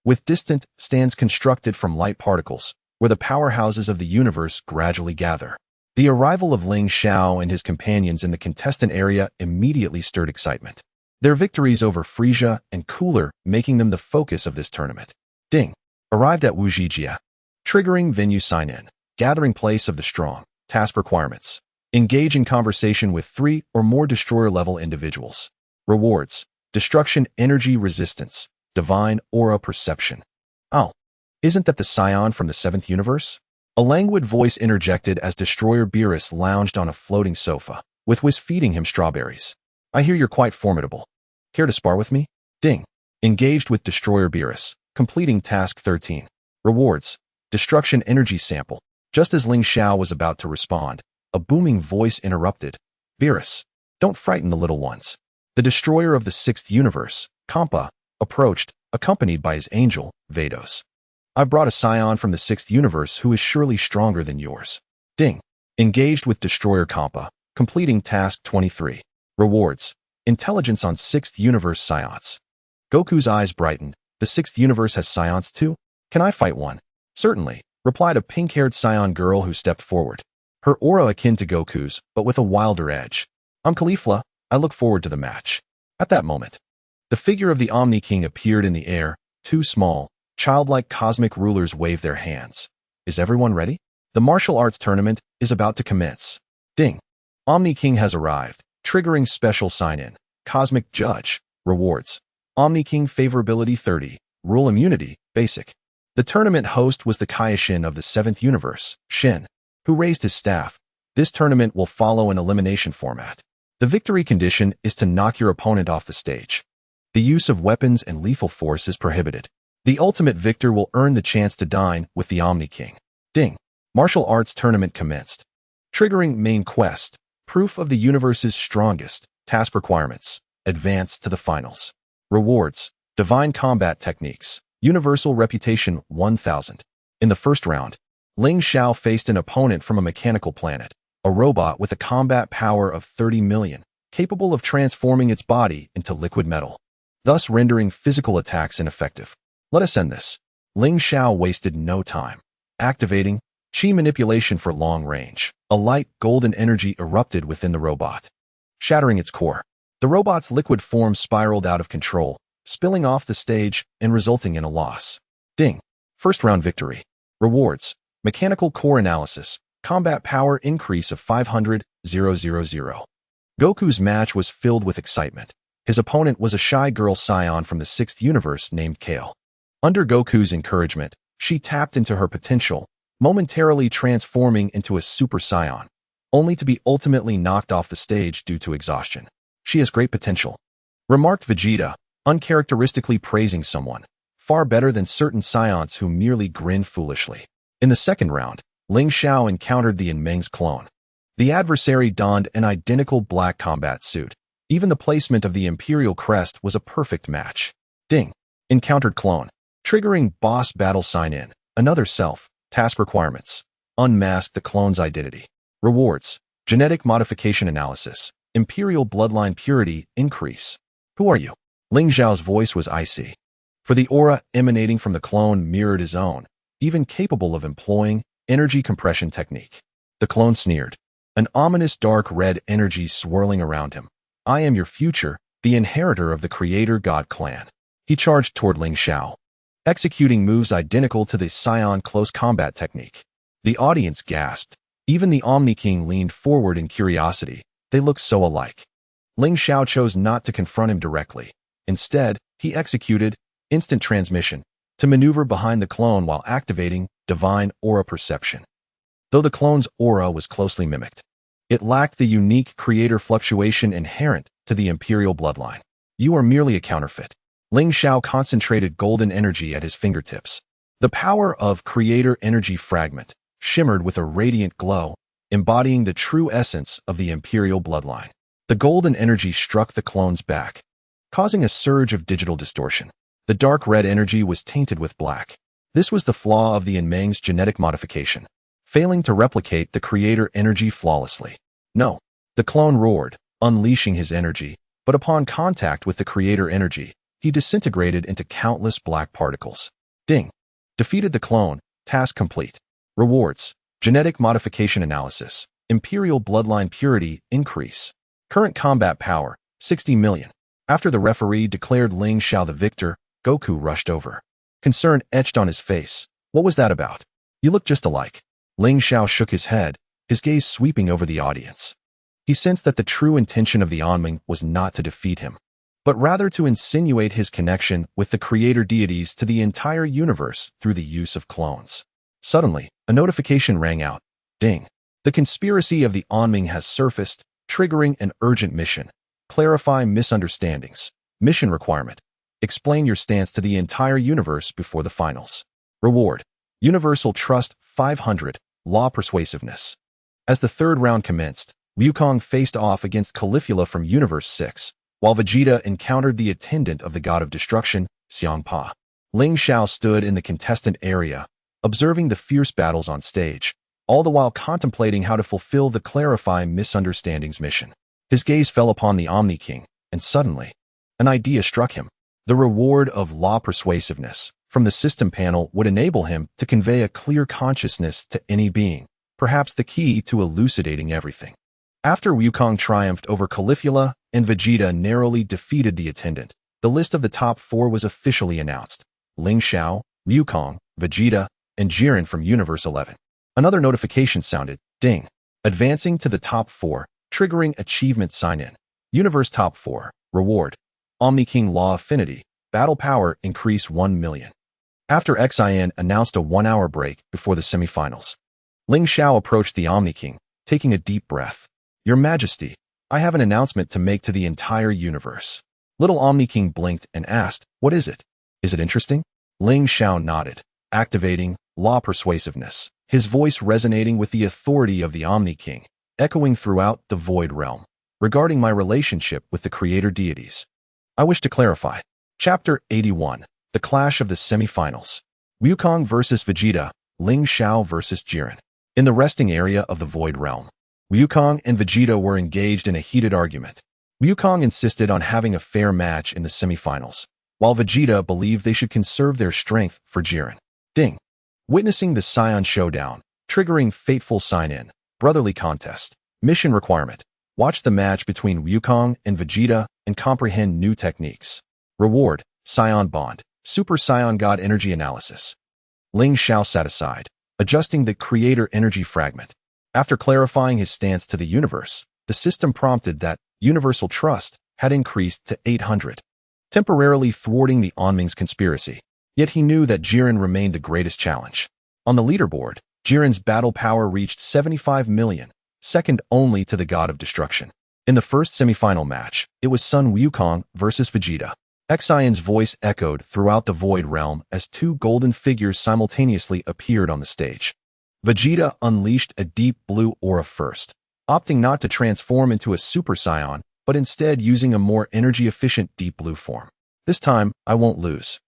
with distant stands constructed from light particles, where the powerhouses of the universe gradually gather. The arrival of Ling Xiao and his companions in the contestant area immediately stirred excitement, their victories over Frieza and Cooler making them the focus of this tournament. Ding. Arrived at Wu Jie. Triggering venue sign-in. Gathering place of the strong. Task requirements. Engage in conversation with 3 or more destroyer-level individuals. Rewards. Destruction energy resistance. Divine aura perception. "Oh, isn't that the Saiyan from the 7th universe?" A languid voice interjected as Destroyer Beerus lounged on a floating sofa, with Whis feeding him strawberries. "I hear you're quite formidable. Care to spar with me?" Ding. Engaged with Destroyer Beerus. Completing Task 13. Rewards. Destruction energy sample. Just as Ling Xiao was about to respond, a booming voice interrupted. "Beerus, don't frighten the little ones." The destroyer of the 6th universe, Kampa, approached, accompanied by his angel, Vados. "I've brought a Saiyan from the 6th universe who is surely stronger than yours." Ding. Engaged with Destroyer Kampa. Completing Task 23. Rewards. Intelligence on 6th universe Saiyans. Goku's eyes brightened. "The 6th universe has Saiyans too? Can I fight one?" "Certainly," replied a pink-haired Saiyan girl who stepped forward, her aura akin to Goku's, but with a wilder edge. "I'm Caulifla. I look forward to the match." At that moment, the figure of the Omni King appeared in the air. 2 small, childlike cosmic rulers waved their hands. "Is everyone ready? The martial arts tournament is about to commence." Ding. Omni King has arrived, triggering special sign-in. Cosmic Judge. Rewards. Omni King favorability 30. Rule immunity, basic. The tournament host was the Kaioshin of the 7th universe, Shin, who raised his staff. This tournament will follow an elimination format. The victory condition is to knock your opponent off the stage. The use of weapons and lethal force is prohibited. The ultimate victor will earn the chance to dine with the Omni King. Ding. Martial arts tournament commenced. Triggering main quest. Proof of the universe's strongest. Task requirements. Advance to the finals. Rewards. Divine combat techniques. Universal reputation 1000. In the first round, Ling Xiao faced an opponent from a mechanical planet, a robot with a combat power of 30 million, capable of transforming its body into liquid metal, thus rendering physical attacks ineffective. "Let us end this." Ling Xiao wasted no time. Activating Chi manipulation for long range. A light golden energy erupted within the robot, shattering its core. The robot's liquid form spiraled out of control, spilling off the stage and resulting in a loss. Ding. First round victory. Rewards. Mechanical core analysis. Combat power increase of 500,000. Goku's match was filled with excitement. His opponent was a shy girl Saiyan from the 6th universe named Kale. Under Goku's encouragement, she tapped into her potential, momentarily transforming into a Super Saiyan, only to be ultimately knocked off the stage due to exhaustion. She has great potential, remarked Vegeta, uncharacteristically praising someone, far better than certain Saiyans who merely grin foolishly. In the second round, Ling Xiao encountered the Meng's clone. The adversary donned an identical black combat suit. Even the placement of the Imperial crest was a perfect match. Ding. Encountered clone. Triggering boss battle sign-in. Another self. Task requirements. Unmask the clone's identity. Rewards. Genetic modification analysis. Imperial bloodline purity increase. Who are you? Ling Xiao's voice was icy. For the aura emanating from the clone mirrored his own, even capable of employing energy compression technique. The clone sneered. An ominous dark red energy swirling around him. I am your future, the inheritor of the Creator God clan. He charged toward Ling Xiao, executing moves identical to the Saiyan close combat technique. The audience gasped. Even the Omni King leaned forward in curiosity. They looked so alike. Ling Xiao chose not to confront him directly. Instead, he executed instant transmission to maneuver behind the clone while activating divine aura perception. Though the clone's aura was closely mimicked, it lacked the unique creator fluctuation inherent to the Imperial bloodline. You are merely a counterfeit. Ling Xiao concentrated golden energy at his fingertips. The power of Creator Energy Fragment shimmered with a radiant glow, embodying the true essence of the Imperial bloodline. The golden energy struck the clone's back, causing a surge of digital distortion. The dark red energy was tainted with black. This was the flaw of the Meng's genetic modification, failing to replicate the Creator energy flawlessly. No, the clone roared, unleashing his energy, but upon contact with the Creator energy, he disintegrated into countless black particles. Ding. Defeated the clone. Task complete. Rewards. Genetic modification analysis. Imperial bloodline purity increase. Current combat power, 60 million. After the referee declared Ling Xiao the victor, Goku rushed over. Concern etched on his face. What was that about? You look just alike. Ling Xiao shook his head, his gaze sweeping over the audience. He sensed that the true intention of the Onming was not to defeat him, but rather to insinuate his connection with the creator deities to the entire universe through the use of clones. Suddenly, a notification rang out. Ding. The conspiracy of the Onming has surfaced, triggering an urgent mission. Clarify misunderstandings. Mission requirement. Explain your stance to the entire universe before the finals. Reward. Universal Trust 500. Law Persuasiveness. As the third round commenced, Wukong faced off against Caulifla from Universe 6, while Vegeta encountered the attendant of the God of Destruction, Xiangpa. Ling Xiao stood in the contestant area, observing the fierce battles on stage, all the while contemplating how to fulfill the Clarify Misunderstandings mission. His gaze fell upon the Omni King, and suddenly, an idea struck him. The reward of law persuasiveness from the system panel would enable him to convey a clear consciousness to any being, perhaps the key to elucidating everything. After Wukong triumphed over Caulifla and Vegeta narrowly defeated the attendant, the list of the top 4 was officially announced. Ling Xiao, Wukong, Vegeta, and Jiren from Universe 11. Another notification sounded. Ding. Advancing to the top 4, triggering achievement sign-in. Universe top 4. Reward. Omni King Law Affinity. Battle power increase 1 million. After Xian announced a 1-hour break before the semifinals, Ling Xiao approached the Omni King, taking a deep breath. Your Majesty, I have an announcement to make to the entire universe. Little Omni King blinked and asked, what is it? Is it interesting? Ling Xiao nodded, activating law persuasiveness, his voice resonating with the authority of the Omni King, echoing throughout the Void Realm. Regarding my relationship with the creator deities, I wish to clarify. Chapter 81. The Clash of the Semifinals. Wukong versus Vegeta, Ling Xiao versus Jiren. In the resting area of the Void Realm, Wukong and Vegeta were engaged in a heated argument. Wukong insisted on having a fair match in the semifinals, while Vegeta believed they should conserve their strength for Jiren. Ding. Witnessing the Saiyan showdown, triggering fateful sign-in, brotherly contest, mission requirement. Watch the match between Wukong and Vegeta and comprehend new techniques. Reward, Saiyan Bond, Super Saiyan God Energy Analysis. Ling Xiao sat aside, adjusting the Creator Energy Fragment. After clarifying his stance to the universe, the system prompted that Universal Trust had increased to 800, temporarily thwarting the Onming's conspiracy. Yet he knew that Jiren remained the greatest challenge. On the leaderboard, Jiren's battle power reached 75 million, second only to the god of destruction. In the first semifinal match, it was Sun Wukong versus Vegeta. Xian's voice echoed throughout the Void Realm as two golden figures simultaneously appeared on the stage. Vegeta unleashed a deep blue aura first, opting not to transform into a Super Saiyan, but instead using a more energy-efficient deep blue form. This time, I won't lose.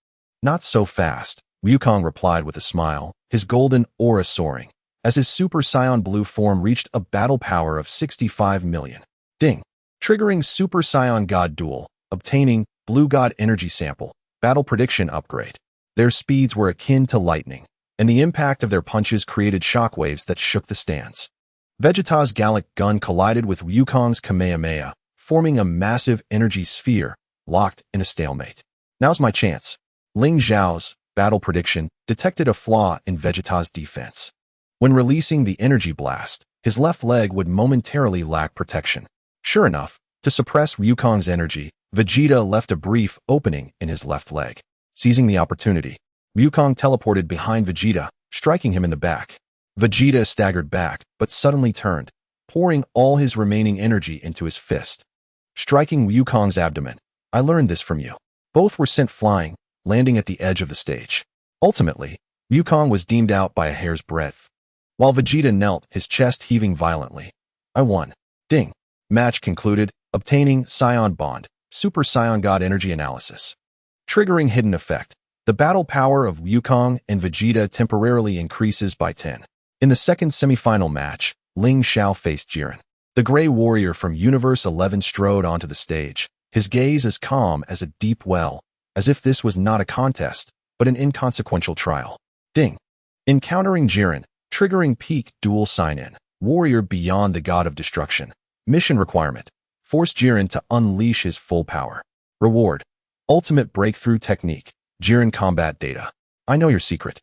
Not so fast, Wukong replied with a smile, his golden aura soaring, as his Super Saiyan blue form reached a battle power of 65 million. Ding! Triggering Super Saiyan God Duel, obtaining Blue God Energy Sample, Battle Prediction Upgrade. Their speeds were akin to lightning, and the impact of their punches created shockwaves that shook the stands. Vegeta's Gallic Gun collided with Wukong's Kamehameha, forming a massive energy sphere, locked in a stalemate. Now's my chance. Ling Xiao's battle prediction detected a flaw in Vegeta's defense. When releasing the energy blast, his left leg would momentarily lack protection. Sure enough, to suppress Wukong's energy, Vegeta left a brief opening in his left leg. Seizing the opportunity, Wukong teleported behind Vegeta, striking him in the back. Vegeta staggered back, but suddenly turned, pouring all his remaining energy into his fist, striking Wukong's abdomen. I learned this from you. Both were sent flying, landing at the edge of the stage. Ultimately, Wukong was deemed out by a hair's breadth, while Vegeta knelt, his chest heaving violently. I won. Ding. Match concluded, obtaining Saiyan Bond, Super Saiyan God Energy Analysis. Triggering Hidden Effect. The battle power of Wukong and Vegeta temporarily increases by 10. In the second semifinal match, Ling Xiao faced Jiren. The Grey Warrior from Universe 11 strode onto the stage, his gaze as calm as a deep well, as if this was not a contest, but an inconsequential trial. Ding. Encountering Jiren, triggering Peak Dual Sign-In. Warrior beyond the God of Destruction. Mission requirement. Force Jiren to unleash his full power. Reward. Ultimate Breakthrough Technique. Jiren Combat Data. I know your secret.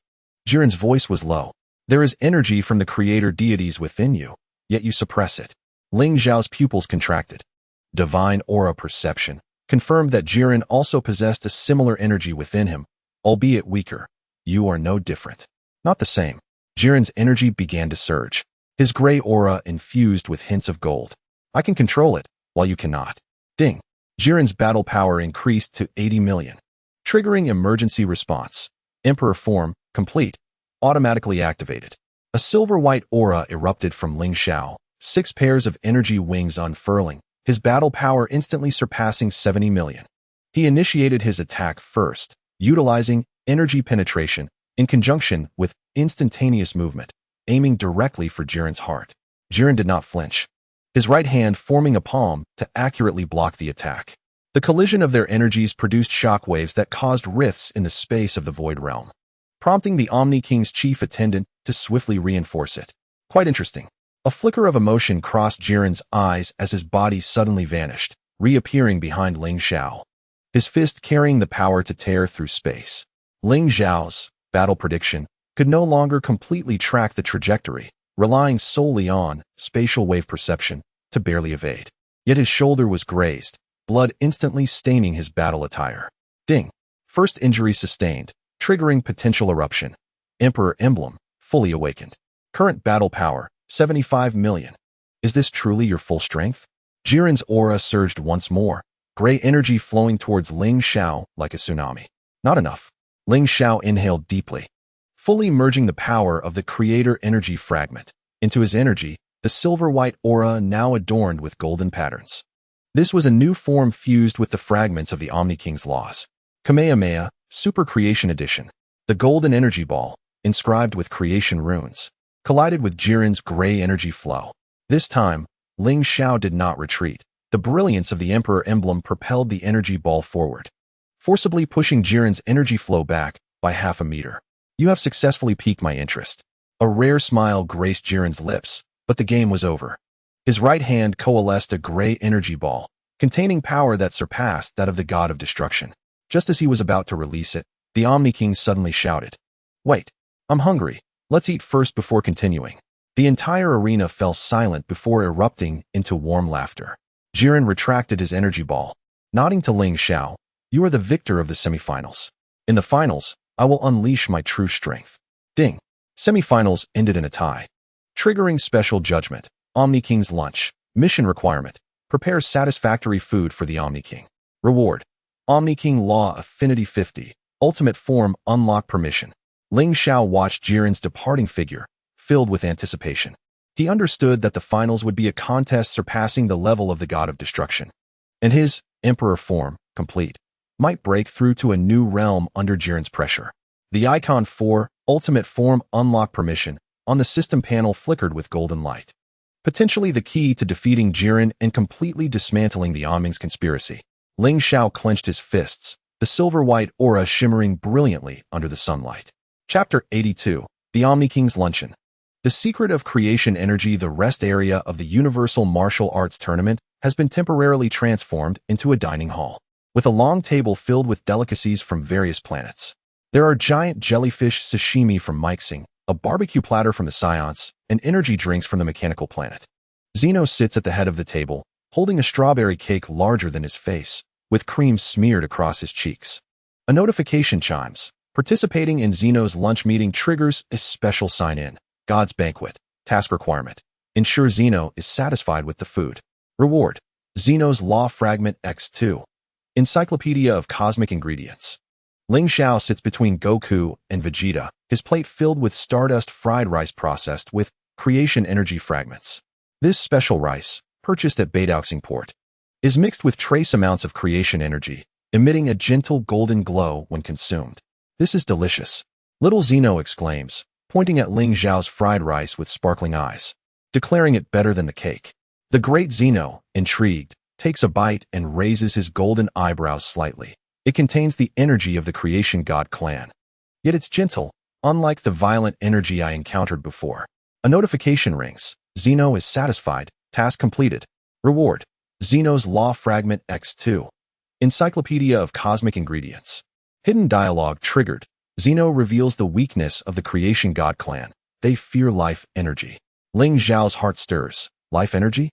Jiren's voice was low. There is energy from the creator deities within you, yet you suppress it. Ling Xiao's pupils contracted. Divine Aura Perception confirmed that Jiren also possessed a similar energy within him, albeit weaker. You are no different. Not the same. Jiren's energy began to surge, his gray aura infused with hints of gold. I can control it, while you cannot. Ding. Jiren's battle power increased to 80 million. Triggering Emergency Response. Emperor Form, complete. Automatically activated. A silver-white aura erupted from Ling Xiao, 6 pairs of energy wings unfurling, his battle power instantly surpassing 70 million. He initiated his attack first, utilizing energy penetration in conjunction with instantaneous movement, aiming directly for Jiren's heart. Jiren did not flinch, his right hand forming a palm to accurately block the attack. The collision of their energies produced shockwaves that caused rifts in the space of the Void Realm, prompting the Omni King's chief attendant to swiftly reinforce it. Quite interesting. A flicker of emotion crossed Jiren's eyes as his body suddenly vanished, reappearing behind Ling Xiao, his fist carrying the power to tear through space. Ling Xiao's battle prediction could no longer completely track the trajectory, relying solely on spatial wave perception to barely evade. Yet his shoulder was grazed, blood instantly staining his battle attire. Ding. First injury sustained, triggering potential eruption. Emperor Emblem, fully awakened. Current battle power, 75 million. Is this truly your full strength? Jiren's aura surged once more, gray energy flowing towards Ling Xiao like a tsunami. Not enough. Ling Xiao inhaled deeply, fully merging the power of the creator energy fragment into his energy, the silver-white aura now adorned with golden patterns. This was a new form fused with the fragments of the Omni King's laws. Kamehameha, Super Creation Edition. The golden energy ball, inscribed with creation runes, collided with Jiren's gray energy flow. This time, Ling Xiao did not retreat. The brilliance of the Emperor Emblem propelled the energy ball forward, forcibly pushing Jiren's energy flow back by half a meter. You have successfully piqued my interest. A rare smile graced Jiren's lips, but the game was over. His right hand coalesced a gray energy ball, containing power that surpassed that of the God of Destruction. Just as he was about to release it, the Omni King suddenly shouted, "Wait, I'm hungry. Let's eat first before continuing." The entire arena fell silent before erupting into warm laughter. Jiren retracted his energy ball, nodding to Ling Xiao, "You are the victor of the semifinals. In the finals, I will unleash my true strength." Ding. Semifinals ended in a tie. Triggering special judgment. Omni King's lunch. Mission requirement. Prepare satisfactory food for the Omni King. Reward. Omni King Law Affinity 50. Ultimate form unlock permission. Ling Xiao watched Jiren's departing figure, filled with anticipation. He understood that the finals would be a contest surpassing the level of the god of destruction. And his emperor form, complete, might break through to a new realm under Jiren's pressure. The icon 4, ultimate form unlock permission, on the system panel flickered with golden light. Potentially the key to defeating Jiren and completely dismantling the Omning's conspiracy. Ling Xiao clenched his fists, the silver-white aura shimmering brilliantly under the sunlight. Chapter 82. The Omni King's Luncheon. The secret of creation energy. The rest area of the Universal Martial Arts Tournament has been temporarily transformed into a dining hall, with a long table filled with delicacies from various planets. There are giant jellyfish sashimi from Mixing, a barbecue platter from the Saiyans, and energy drinks from the mechanical planet. Zeno sits at the head of the table, holding a strawberry cake larger than his face, with cream smeared across his cheeks. A notification chimes. Participating in Zeno's lunch meeting triggers a special sign-in. God's Banquet. Task requirement. Ensure Zeno is satisfied with the food. Reward. Zeno's Law Fragment X2. Encyclopedia of Cosmic Ingredients. Ling Xiao sits between Goku and Vegeta, his plate filled with stardust fried rice processed with creation energy fragments. This special rice, purchased at Beidouxing Port, is mixed with trace amounts of creation energy, emitting a gentle golden glow when consumed. This is delicious, little Zeno exclaims, pointing at Ling Xiao's fried rice with sparkling eyes, declaring it better than the cake. The great Zeno, intrigued, takes a bite and raises his golden eyebrows slightly. It contains the energy of the creation god clan. Yet it's gentle, unlike the violent energy I encountered before. A notification rings. Zeno is satisfied. Task completed. Reward. Zeno's Law Fragment X2. Encyclopedia of Cosmic Ingredients. Hidden dialogue triggered. Zeno reveals the weakness of the creation god clan. They fear life energy. Ling Xiao's heart stirs. Life energy?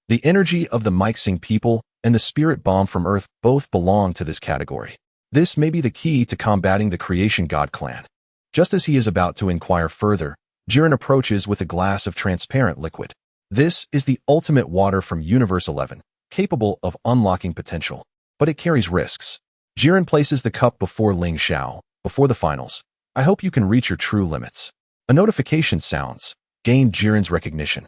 The energy of the Mixing people and the spirit bomb from Earth both belong to this category. This may be the key to combating the creation god clan. Just as he is about to inquire further, Jiren approaches with a glass of transparent liquid. This is the ultimate water from Universe 11, capable of unlocking potential, but it carries risks. Jiren places the cup before Ling Xiao. Before the finals, I hope you can reach your true limits. A notification sounds. Gain Jiren's recognition.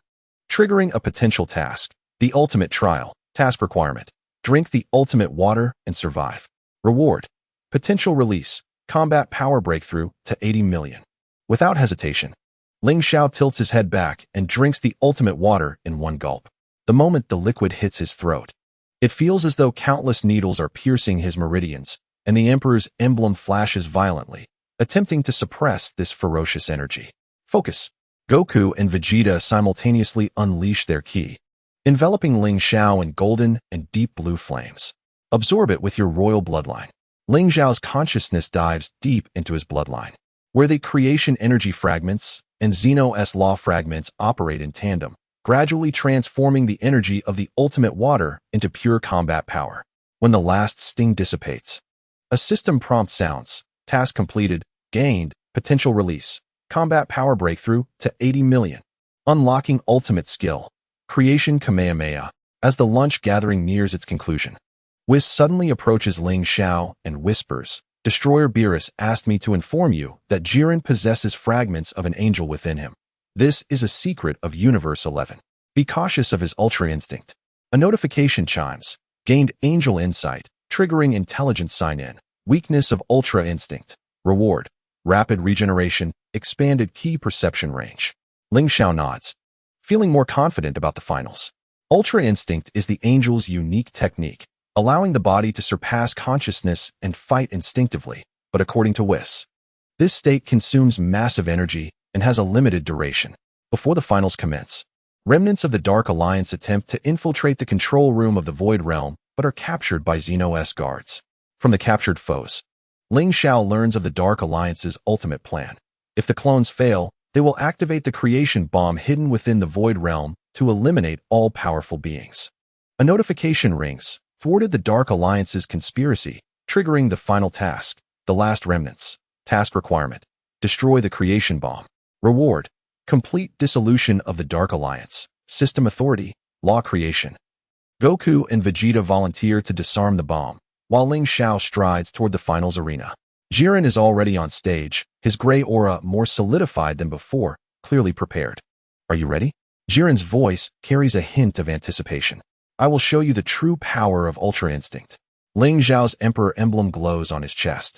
Triggering a potential task. The ultimate trial. Task requirement. Drink the ultimate water and survive. Reward. Potential release. Combat power breakthrough to 80 million. Without hesitation, Ling Xiao tilts his head back and drinks the ultimate water in one gulp. The moment the liquid hits his throat, it feels as though countless needles are piercing his meridians, and the Emperor's emblem flashes violently, attempting to suppress this ferocious energy. Focus. Goku and Vegeta simultaneously unleash their ki, enveloping Ling Xiao in golden and deep blue flames. Absorb it with your royal bloodline. Ling Xiao's consciousness dives deep into his bloodline, where the creation energy fragments and Zeno's law fragments operate in tandem, gradually transforming the energy of the ultimate water into pure combat power. When the last sting dissipates, a system prompt sounds. Task completed. Gained. Potential release. Combat power breakthrough to 80 million. Unlocking ultimate skill. Creation Kamehameha. As the lunch gathering nears its conclusion, Whis suddenly approaches Ling Xiao and whispers, Destroyer Beerus asked me to inform you that Jiren possesses fragments of an angel within him. This is a secret of Universe 11. Be cautious of his ultra instinct. A notification chimes. Gained angel insight, triggering intelligence sign-in. Weakness of ultra instinct. Reward. Rapid regeneration, expanded key perception range. Ling Xiao nods, feeling more confident about the finals. Ultra instinct is the angel's unique technique, allowing the body to surpass consciousness and fight instinctively, but according to Whis, this state consumes massive energy and has a limited duration. Before the finals commence, remnants of the Dark Alliance attempt to infiltrate the control room of the Void Realm, but are captured by Zeno's guards. From the captured foes, Ling Xiao learns of the Dark Alliance's ultimate plan. If the clones fail, they will activate the creation bomb hidden within the Void Realm to eliminate all powerful beings. A notification rings. Thwarted the Dark Alliance's conspiracy, triggering the final task. The last remnants. Task requirement. Destroy the creation bomb. Reward: complete dissolution of the Dark Alliance. System authority: law creation. Goku and Vegeta volunteer to disarm the bomb, while Ling Xiao strides toward the finals arena. Jiren is already on stage, his gray aura more solidified than before, clearly prepared. Are you ready? Jiren's voice carries a hint of anticipation. I will show you the true power of Ultra Instinct. Ling Xiao's Emperor emblem glows on his chest.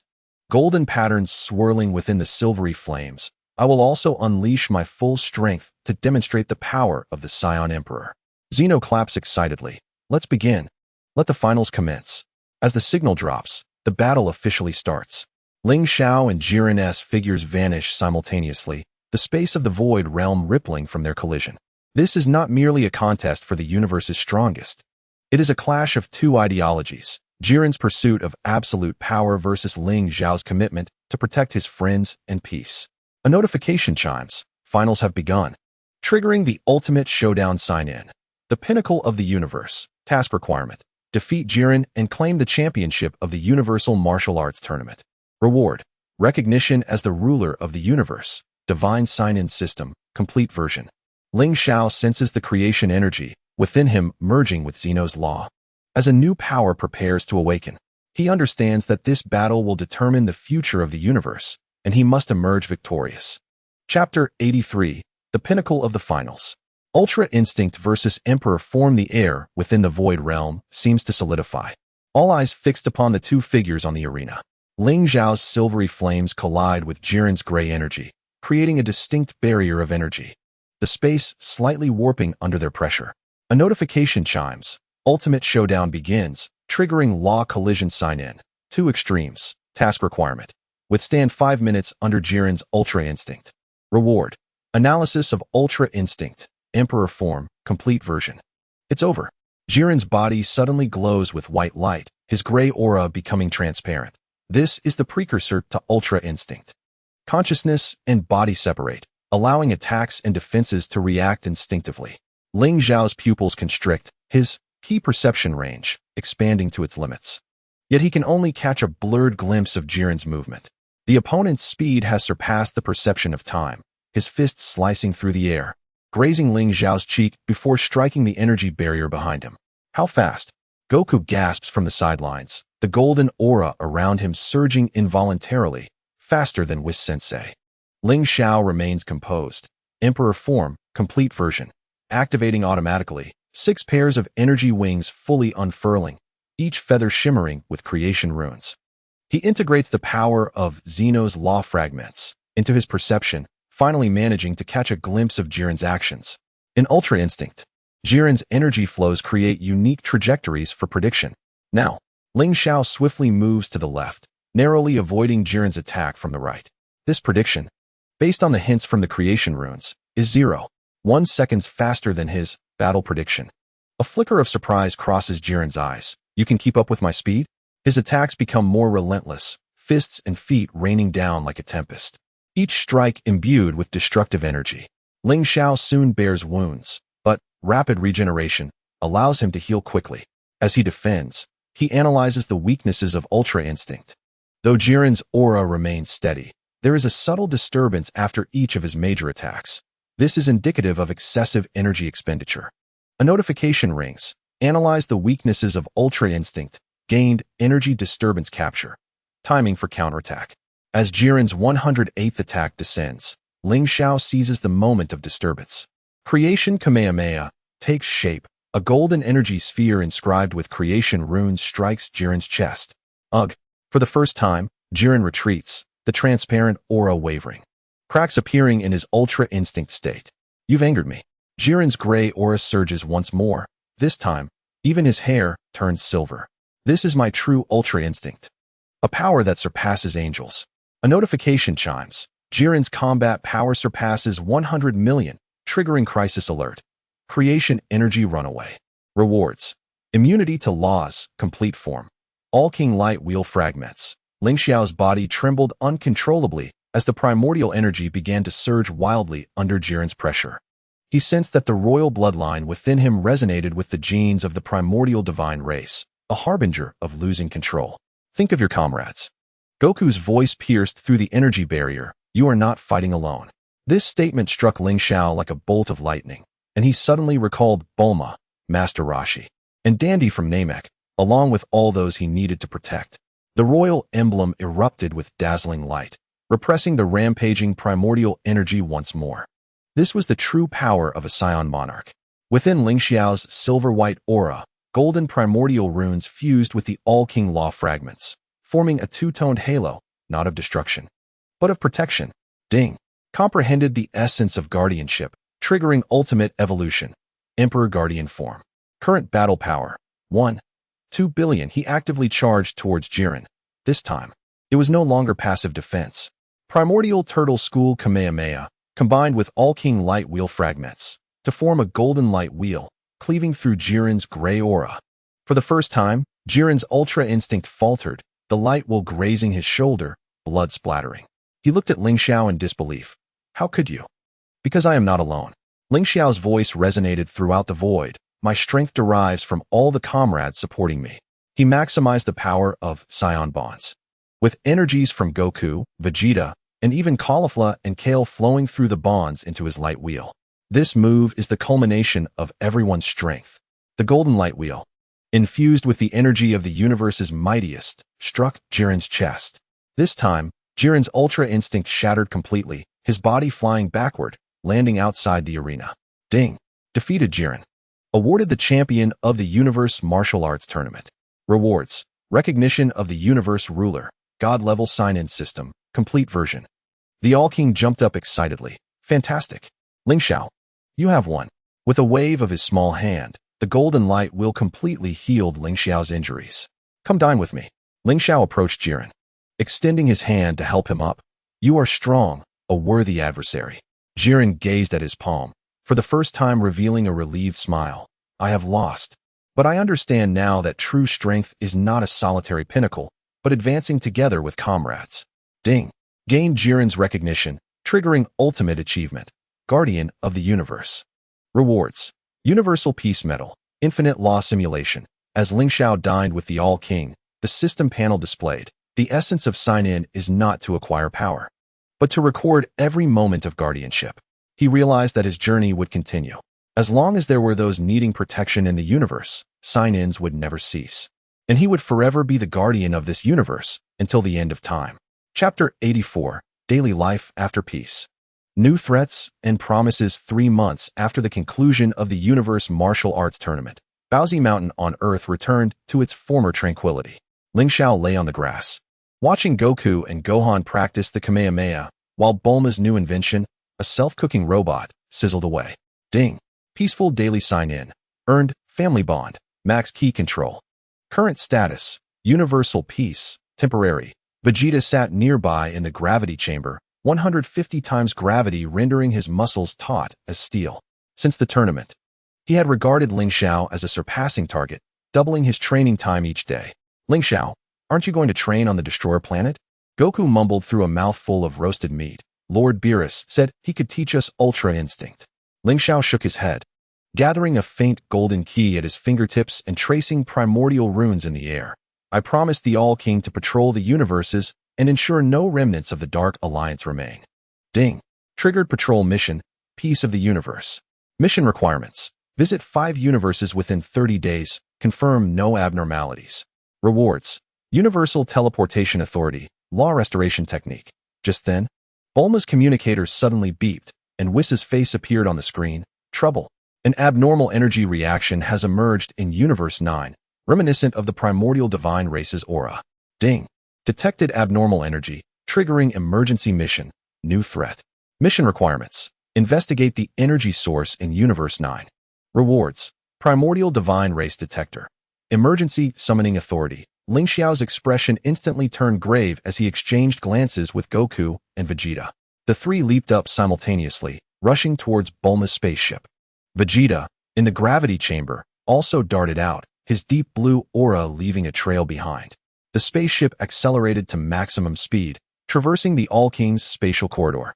Golden patterns swirling within the silvery flames. I will also unleash my full strength to demonstrate the power of the Saiyan Emperor. Zeno claps excitedly. Let's begin. Let the finals commence. As the signal drops, the battle officially starts. Ling Xiao and Jiren's figures vanish simultaneously, the space of the void realm rippling from their collision. This is not merely a contest for the universe's strongest. It is a clash of two ideologies, Jiren's pursuit of absolute power versus Ling Xiao's commitment to protect his friends and peace. A notification chimes. Finals have begun. Triggering the ultimate showdown sign-in. The pinnacle of the universe. Task requirement: defeat Jiren and claim the championship of the Universal Martial Arts Tournament. Reward: recognition as the ruler of the universe. Divine sign-in system, complete version. Ling Xiao senses the creation energy within him merging with Zeno's law. As a new power prepares to awaken, he understands that this battle will determine the future of the universe, and he must emerge victorious. Chapter 83: The Pinnacle of the Finals. Ultra Instinct versus Emperor form. The air within the Void Realm seems to solidify. All eyes fixed upon the two figures on the arena. Ling Xiao's silvery flames collide with Jiren's gray energy, creating a distinct barrier of energy. The space slightly warping under their pressure. A notification chimes. Ultimate showdown begins, triggering law collision sign-in. Two extremes. Task requirement: withstand 5 minutes under Jiren's Ultra Instinct. Reward: analysis of Ultra Instinct. Emperor form, complete version. It's over. Jiren's body suddenly glows with white light, his gray aura becoming transparent. This is the precursor to Ultra Instinct. Consciousness and body separate, allowing attacks and defenses to react instinctively. Ling Xiao's pupils constrict, his key perception range expanding to its limits. Yet he can only catch a blurred glimpse of Jiren's movement. The opponent's speed has surpassed the perception of time, his fist slicing through the air, grazing Ling Xiao's cheek before striking the energy barrier behind him. How fast? Goku gasps from the sidelines, the golden aura around him surging involuntarily, faster than Whis-sensei. Ling Xiao remains composed. Emperor form, complete version. Activating automatically, 6 pairs of energy wings fully unfurling, each feather shimmering with creation runes. He integrates the power of Zeno's law fragments into his perception, finally managing to catch a glimpse of Jiren's actions. In Ultra Instinct, Jiren's energy flows create unique trajectories for prediction. Now, Ling Xiao swiftly moves to the left, narrowly avoiding Jiren's attack from the right. This prediction, based on the hints from the creation runes, is 0.1 seconds faster than his battle prediction. A flicker of surprise crosses Jiren's eyes. You can keep up with my speed? His attacks become more relentless, fists and feet raining down like a tempest. Each strike imbued with destructive energy. Ling Xiao soon bears wounds, but rapid regeneration allows him to heal quickly. As he defends, he analyzes the weaknesses of Ultra Instinct. Though Jiren's aura remains steady, there is a subtle disturbance after each of his major attacks. This is indicative of excessive energy expenditure. A notification rings. Analyze the weaknesses of Ultra Instinct. Gained energy disturbance capture. Timing for counterattack. As Jiren's 108th attack descends, Ling Xiao seizes the moment of disturbance. Creation Kamehameha takes shape. A golden energy sphere inscribed with creation runes strikes Jiren's chest. Ugh! For the first time, Jiren retreats, the transparent aura wavering. Cracks appearing in his Ultra Instinct state. You've angered me. Jiren's gray aura surges once more. This time, even his hair turns silver. This is my true Ultra Instinct. A power that surpasses angels. A notification chimes. Jiren's combat power surpasses 100 million, triggering crisis alert. Creation energy runaway. Rewards. Immunity to laws, complete form. All King Light Wheel fragments. Ling Xiao's body trembled uncontrollably as the primordial energy began to surge wildly under Jiren's pressure. He sensed that the royal bloodline within him resonated with the genes of the primordial divine race, a harbinger of losing control. Think of your comrades. Goku's voice pierced through the energy barrier. You are not fighting alone. This statement struck Ling Xiao like a bolt of lightning, and he suddenly recalled Bulma, Master Roshi, and Dandy from Namek, along with all those he needed to protect. The royal emblem erupted with dazzling light, repressing the rampaging primordial energy once more. This was the true power of a Saiyan monarch. Within Ling Xiao's silver-white aura, golden primordial runes fused with the All-King Law fragments, forming a two-toned halo, not of destruction, but of protection. Ding comprehended the essence of guardianship, triggering ultimate evolution. Emperor Guardian form. Current battle power, 1.2 billion. He actively charged towards Jiren. This time, it was no longer passive defense. Primordial Turtle School Kamehameha, combined with All-King Light Wheel fragments, to form a golden light wheel, cleaving through Jiren's gray aura. For the first time, Jiren's Ultra Instinct faltered, the light wheel grazing his shoulder, blood splattering. He looked at Ling Xiao in disbelief. How could you? Because I am not alone. Ling Xiao's voice resonated throughout the void. My strength derives from all the comrades supporting me. He maximized the power of Saiyan bonds. With energies from Goku, Vegeta, and even Caulifla and Kale flowing through the bonds into his light wheel. This move is the culmination of everyone's strength. The golden light wheel, infused with the energy of the universe's mightiest, struck Jiren's chest. This time, Jiren's Ultra Instinct shattered completely, his body flying backward, landing outside the arena. Ding. Defeated Jiren. Awarded the champion of the Universe Martial Arts Tournament. Rewards. Recognition of the Universe Ruler. God-level sign-in system. Complete version. The All-King jumped up excitedly. Fantastic. Ling Xiao, you have won. With a wave of his small hand, the golden light wheel completely healed Ling Xiao's injuries. Come dine with me. Ling Xiao approached Jiren, extending his hand to help him up. You are strong, a worthy adversary. Jiren gazed at his palm, for the first time revealing a relieved smile. I have lost. But I understand now that true strength is not a solitary pinnacle, but advancing together with comrades. Ding. Gained Jiren's recognition, triggering ultimate achievement. Guardian of the Universe. Rewards. Universal Peace Medal. Infinite Law Simulation. As Ling Xiao dined with the All-King, the system panel displayed. The essence of sign-in is not to acquire power, but to record every moment of guardianship. He realized that his journey would continue. As long as there were those needing protection in the universe, sign-ins would never cease. And he would forever be the guardian of this universe until the end of time. Chapter 84. Daily Life After Peace. New threats and promises. 3 months after the conclusion of the Universe Martial Arts Tournament, Paozu Mountain on Earth returned to its former tranquility. Ling Xiao lay on the grass, watching Goku and Gohan practice the Kamehameha, while Bulma's new invention, a self-cooking robot, sizzled away. Ding. Peaceful daily sign-in. Earned, family bond, max key control. Current status, universal peace, temporary. Vegeta sat nearby in the gravity chamber, 150 times gravity rendering his muscles taut as steel. Since the tournament, he had regarded Ling Xiao as a surpassing target, doubling his training time each day. Ling Xiao, aren't you going to train on the Destroyer planet? Goku mumbled through a mouthful of roasted meat. Lord Beerus said he could teach us Ultra Instinct. Ling Xiao shook his head, gathering a faint golden key at his fingertips and tracing primordial runes in the air. I promised the All-King to patrol the universes and ensure no remnants of the Dark Alliance remain. Ding. Triggered patrol mission, Peace of the Universe. Mission requirements. Visit 5 universes within 30 days. Confirm no abnormalities. Rewards. Universal Teleportation Authority, Law Restoration Technique. Just then, Bulma's communicator suddenly beeped, and Whis' face appeared on the screen. Trouble. An abnormal energy reaction has emerged in Universe 9, reminiscent of the primordial divine race's aura. Ding. Detected abnormal energy, triggering emergency mission. New threat. Mission requirements. Investigate the energy source in Universe 9. Rewards. Primordial divine race detector. Emergency summoning authority. Ling Xiao's expression instantly turned grave as he exchanged glances with Goku and Vegeta. The three leaped up simultaneously, rushing towards Bulma's spaceship. Vegeta, in the gravity chamber, also darted out, his deep blue aura leaving a trail behind. The spaceship accelerated to maximum speed, traversing the All-King's spatial corridor.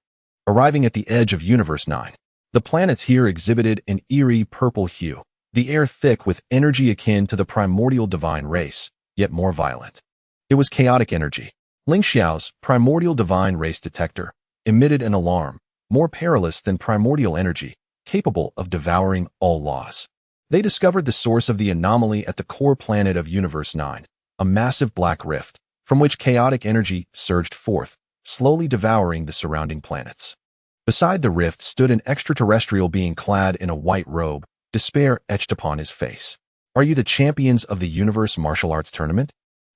Arriving at the edge of Universe 9, the planets here exhibited an eerie purple hue, the air thick with energy akin to the primordial divine race, yet more violent. It was chaotic energy. Ling Xiao's primordial divine race detector emitted an alarm, more perilous than primordial energy, capable of devouring all laws. They discovered the source of the anomaly at the core planet of Universe 9, a massive black rift, from which chaotic energy surged forth, slowly devouring the surrounding planets. Beside the rift stood an extraterrestrial being clad in a white robe, despair etched upon his face. "Are you the champions of the Universe Martial Arts Tournament?"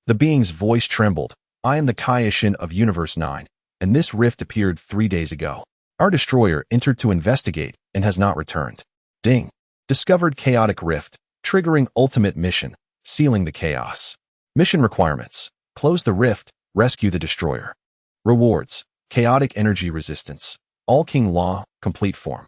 The being's voice trembled. "I am the Kaishin of Universe 9, and this rift appeared 3 days ago. Our destroyer entered to investigate and has not returned." Ding. Discovered chaotic rift, triggering ultimate mission, sealing the chaos. Mission requirements: close the rift, rescue the destroyer. Rewards: chaotic energy resistance, All King Law, complete form.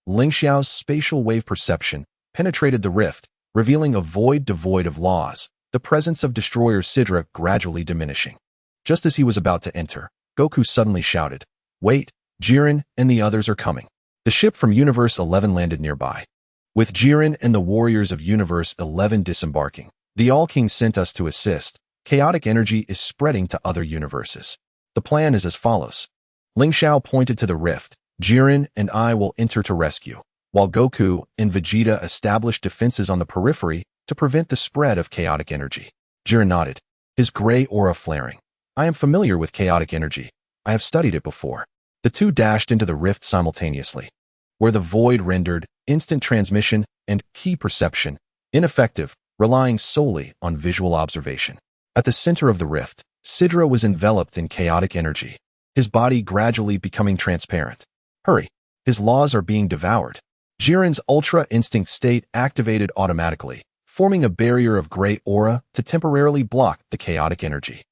Ling Xiao's spatial wave perception penetrated the rift, revealing a void devoid of laws, the presence of destroyer Sidra gradually diminishing. Just as he was about to enter, Goku suddenly shouted, "Wait, Jiren and the others are coming." The ship from Universe 11 landed nearby. With Jiren and the warriors of Universe 11 disembarking, the All-King sent us to assist. Chaotic energy is spreading to other universes. The plan is as follows. Ling Xiao pointed to the rift. "Jiren and I will enter to rescue, while Goku and Vegeta established defenses on the periphery to prevent the spread of chaotic energy." Jiren nodded, his gray aura flaring. "I am familiar with chaotic energy. I have studied it before." The two dashed into the rift simultaneously, where the void rendered instant transmission and key perception ineffective, relying solely on visual observation. At the center of the rift, Sidra was enveloped in chaotic energy, his body gradually becoming transparent. "Hurry, his laws are being devoured." Jiren's Ultra Instinct state activated automatically, forming a barrier of gray aura to temporarily block the chaotic energy.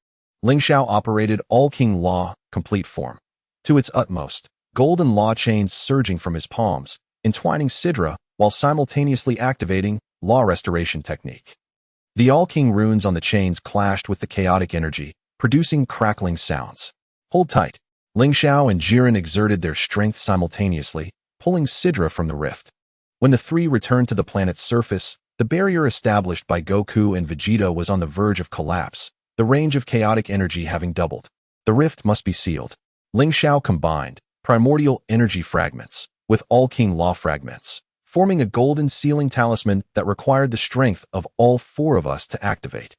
Ling Xiao operated All King Law, complete form. To its utmost, golden law chains surging from his palms, entwining Sidra while simultaneously activating law restoration technique. The All King runes on the chains clashed with the chaotic energy, producing crackling sounds. "Hold tight." Ling Xiao and Jiren exerted their strength simultaneously, pulling Sidra from the rift. When the three returned to the planet's surface, the barrier established by Goku and Vegeta was on the verge of collapse, the range of chaotic energy having doubled. The rift must be sealed. Ling Xiao combined primordial energy fragments with All King Law fragments, forming a golden sealing talisman that required the strength of all four of us to activate.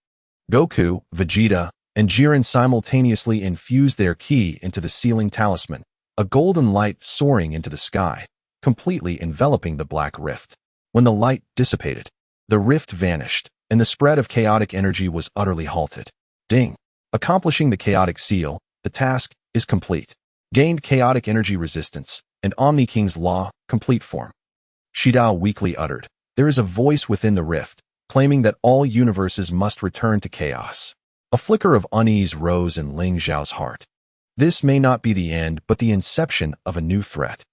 Goku, Vegeta, and Jiren simultaneously infused their ki into the sealing talisman, a golden light soaring into the sky, completely enveloping the black rift. When the light dissipated, the rift vanished, and the spread of chaotic energy was utterly halted. Ding. Accomplishing the chaotic seal, the task is complete. Gained chaotic energy resistance, and Omni King's Law, complete form. Shidao weakly uttered, "There is a voice within the rift, claiming that all universes must return to chaos." A flicker of unease rose in Ling Xiao's heart. This may not be the end, but the inception of a new threat.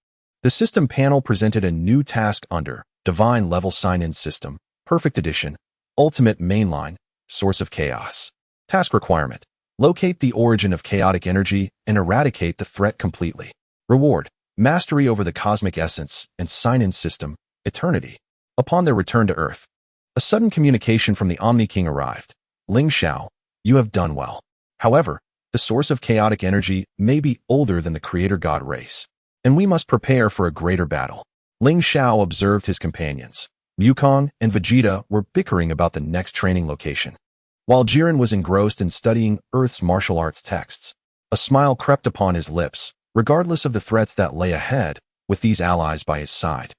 The system panel presented a new task under Divine Level Sign-In System, Perfect Edition, Ultimate Mainline, Source of Chaos. Task requirement: locate the origin of chaotic energy and eradicate the threat completely. Reward: mastery over the cosmic essence and sign-in system, Eternity. Upon their return to Earth, a sudden communication from the Omni King arrived. "Ling Xiao, you have done well. However, the source of chaotic energy may be older than the Creator God race, and we must prepare for a greater battle." Ling Xiao observed his companions. Yukong and Vegeta were bickering about the next training location, while Jiren was engrossed in studying Earth's martial arts texts. A smile crept upon his lips, regardless of the threats that lay ahead, with these allies by his side.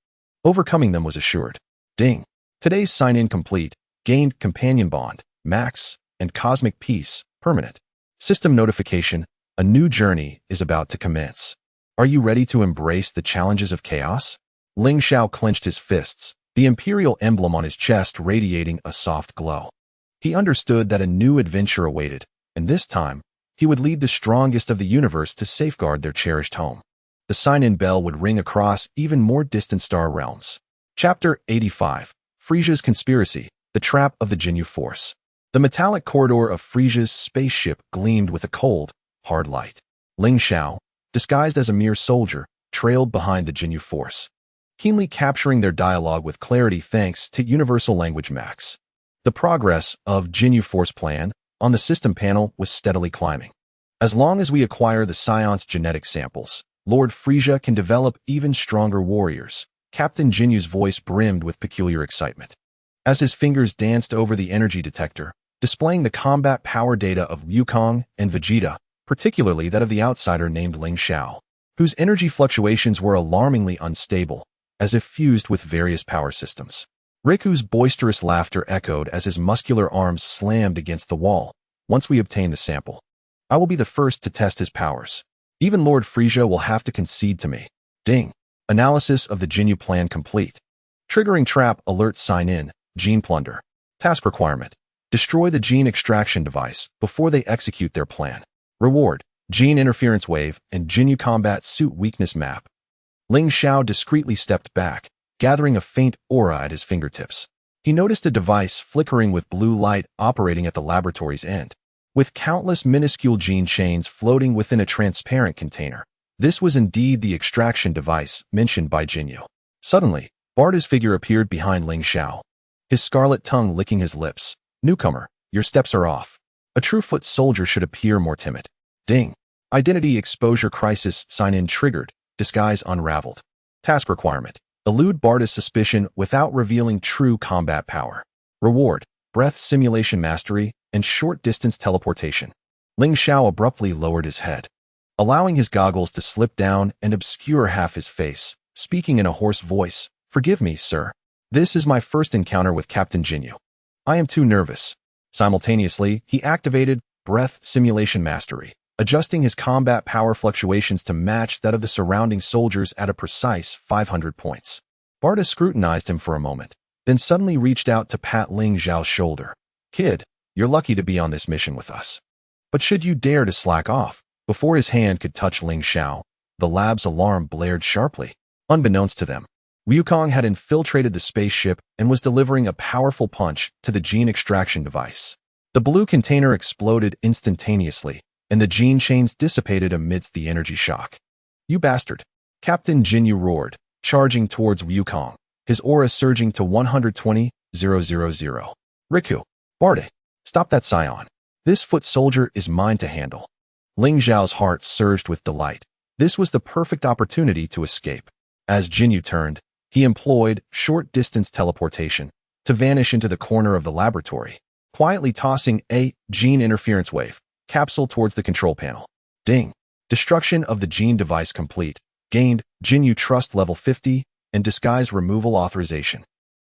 Overcoming them was assured. Ding. Today's sign-in complete, gained Companion Bond, Max, and Cosmic Peace, permanent. System notification: a new journey is about to commence. Are you ready to embrace the challenges of chaos? Ling Xiao clenched his fists, the imperial emblem on his chest radiating a soft glow. He understood that a new adventure awaited, and this time, he would lead the strongest of the universe to safeguard their cherished home. The sign-in bell would ring across even more distant star realms. Chapter 85. Frieza's Conspiracy, The Trap of the Ginyu Force. The metallic corridor of Frieza's spaceship gleamed with a cold, hard light. Ling Xiao, disguised as a mere soldier, trailed behind the Ginyu Force, keenly capturing their dialogue with clarity thanks to Universal Language Max. The progress of Ginyu Force plan on the system panel was steadily climbing. "As long as we acquire the Scion's genetic samples," Lord Frieza can develop even stronger warriors. Captain Jinyu's voice brimmed with peculiar excitement. As his fingers danced over the energy detector, displaying the combat power data of Wukong and Vegeta, particularly that of the outsider named Ling Xiao, whose energy fluctuations were alarmingly unstable, as if fused with various power systems. Riku's boisterous laughter echoed as his muscular arms slammed against the wall. Once we obtain the sample, I will be the first to test his powers. Even Lord Frieza will have to concede to me. Ding. Analysis of the Jinyu plan complete. Triggering trap alert sign in, gene plunder. Task requirement. Destroy the gene extraction device before they execute their plan. Reward. Gene interference wave and Jinyu combat suit weakness map. Ling Xiao discreetly stepped back, gathering a faint aura at his fingertips. He noticed a device flickering with blue light operating at the laboratory's end, with countless minuscule gene chains floating within a transparent container. This was indeed the extraction device mentioned by Jinyu. Suddenly, Barda's figure appeared behind Ling Xiao, his scarlet tongue licking his lips. Newcomer, your steps are off. A true foot soldier should appear more timid. Ding. Identity exposure crisis sign-in triggered, disguise unraveled. Task requirement. Elude Barda's suspicion without revealing true combat power. Reward. Breath simulation mastery and short-distance teleportation. Ling Xiao abruptly lowered his head, allowing his goggles to slip down and obscure half his face, speaking in a hoarse voice. Forgive me, sir. This is my first encounter with Captain Jinyu. I am too nervous. Simultaneously, he activated breath simulation mastery, adjusting his combat power fluctuations to match that of the surrounding soldiers at a precise 500 points. Barda scrutinized him for a moment, then suddenly reached out to pat Ling Xiao's shoulder. Kid, you're lucky to be on this mission with us. But should you dare to slack off, before his hand could touch Ling Xiao, the lab's alarm blared sharply. Unbeknownst to them, Wukong had infiltrated the spaceship and was delivering a powerful punch to the gene extraction device. The blue container exploded instantaneously, and the gene chains dissipated amidst the energy shock. You bastard! Captain Jinyu roared, charging towards Wukong, his aura surging to 120,000. Riku, Barda, stop that Saiyan. This foot soldier is mine to handle. Ling Xiao's heart surged with delight. This was the perfect opportunity to escape. As Jinyu turned, he employed short-distance teleportation to vanish into the corner of the laboratory, quietly tossing a gene interference wave capsule towards the control panel. Ding. Destruction of the gene device complete. Gained Jinyu Trust Level 50 and Disguise Removal Authorization.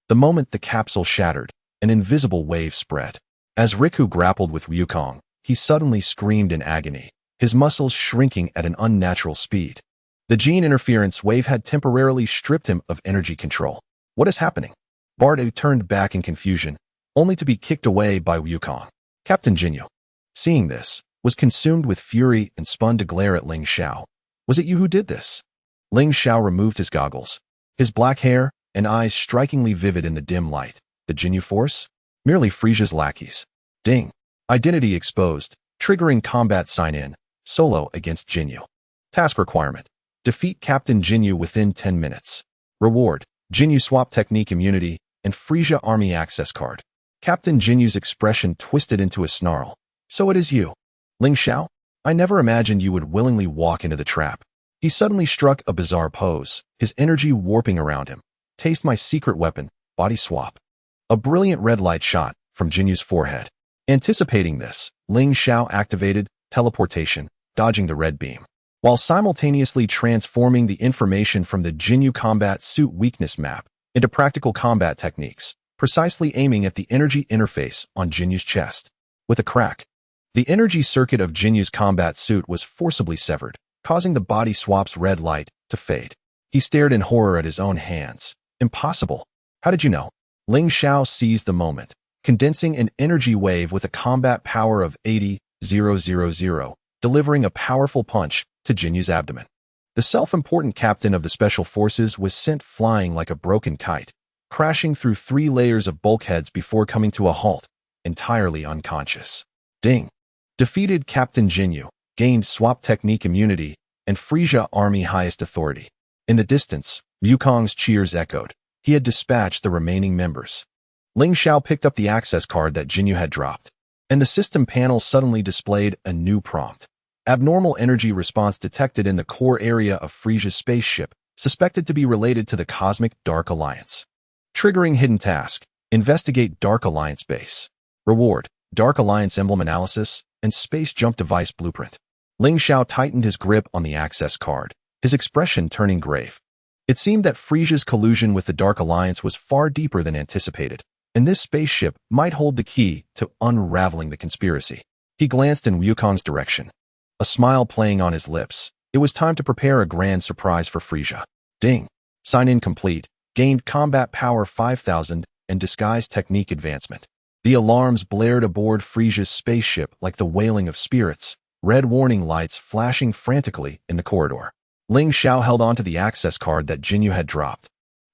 The moment the capsule shattered, an invisible wave spread. As Riku grappled with Wukong, he suddenly screamed in agony, his muscles shrinking at an unnatural speed. The gene interference wave had temporarily stripped him of energy control. What is happening? Barda turned back in confusion, only to be kicked away by Wukong. Captain Jinyu, seeing this, was consumed with fury and spun to glare at Ling Xiao. Was it you who did this? Ling Xiao removed his goggles, his black hair and eyes strikingly vivid in the dim light. The Jinyu force? Merely Frieza's lackeys. Ding. Identity exposed, triggering combat sign-in, solo against Jinyu. Task requirement. Defeat Captain Jinyu within 10 minutes. Reward. Jinyu swap technique immunity and Frieza army access card. Captain Jinyu's expression twisted into a snarl. So it is you. Ling Xiao? I never imagined you would willingly walk into the trap. He suddenly struck a bizarre pose, his energy warping around him. Taste my secret weapon, body swap. A brilliant red light shot from Jinyu's forehead. Anticipating this, Ling Xiao activated teleportation, dodging the red beam, while simultaneously transforming the information from the Jinyu combat suit weakness map into practical combat techniques, precisely aiming at the energy interface on Jinyu's chest. With a crack, the energy circuit of Jinyu's combat suit was forcibly severed, causing the body swap's red light to fade. He stared in horror at his own hands. Impossible. How did you know? Ling Xiao seized the moment, condensing an energy wave with a combat power of 80,000, delivering a powerful punch to Jinyu's abdomen. The self-important captain of the Special Forces was sent flying like a broken kite, crashing through 3 layers of bulkheads before coming to a halt, entirely unconscious. Ding. Defeated Captain Jinyu, gained swap technique immunity and Frieza army highest authority. In the distance, Wukong's cheers echoed. He had dispatched the remaining members. Ling Xiao picked up the access card that Jinyu had dropped, and the system panel suddenly displayed a new prompt. Abnormal energy response detected in the core area of Frieza's spaceship, suspected to be related to the Cosmic Dark Alliance. Triggering hidden task. Investigate Dark Alliance base. Reward. Dark Alliance emblem analysis and space jump device blueprint. Ling Xiao tightened his grip on the access card, his expression turning grave. It seemed that Frieza's collusion with the Dark Alliance was far deeper than anticipated, and this spaceship might hold the key to unraveling the conspiracy. He glanced in Wukong's direction, a smile playing on his lips. It was time to prepare a grand surprise for Frieza. Ding. Sign-in complete. Gained combat power 5000 and disguise technique advancement. The alarms blared aboard Frieza's spaceship like the wailing of spirits, red warning lights flashing frantically in the corridor. Ling Xiao held onto the access card that Jinyu had dropped,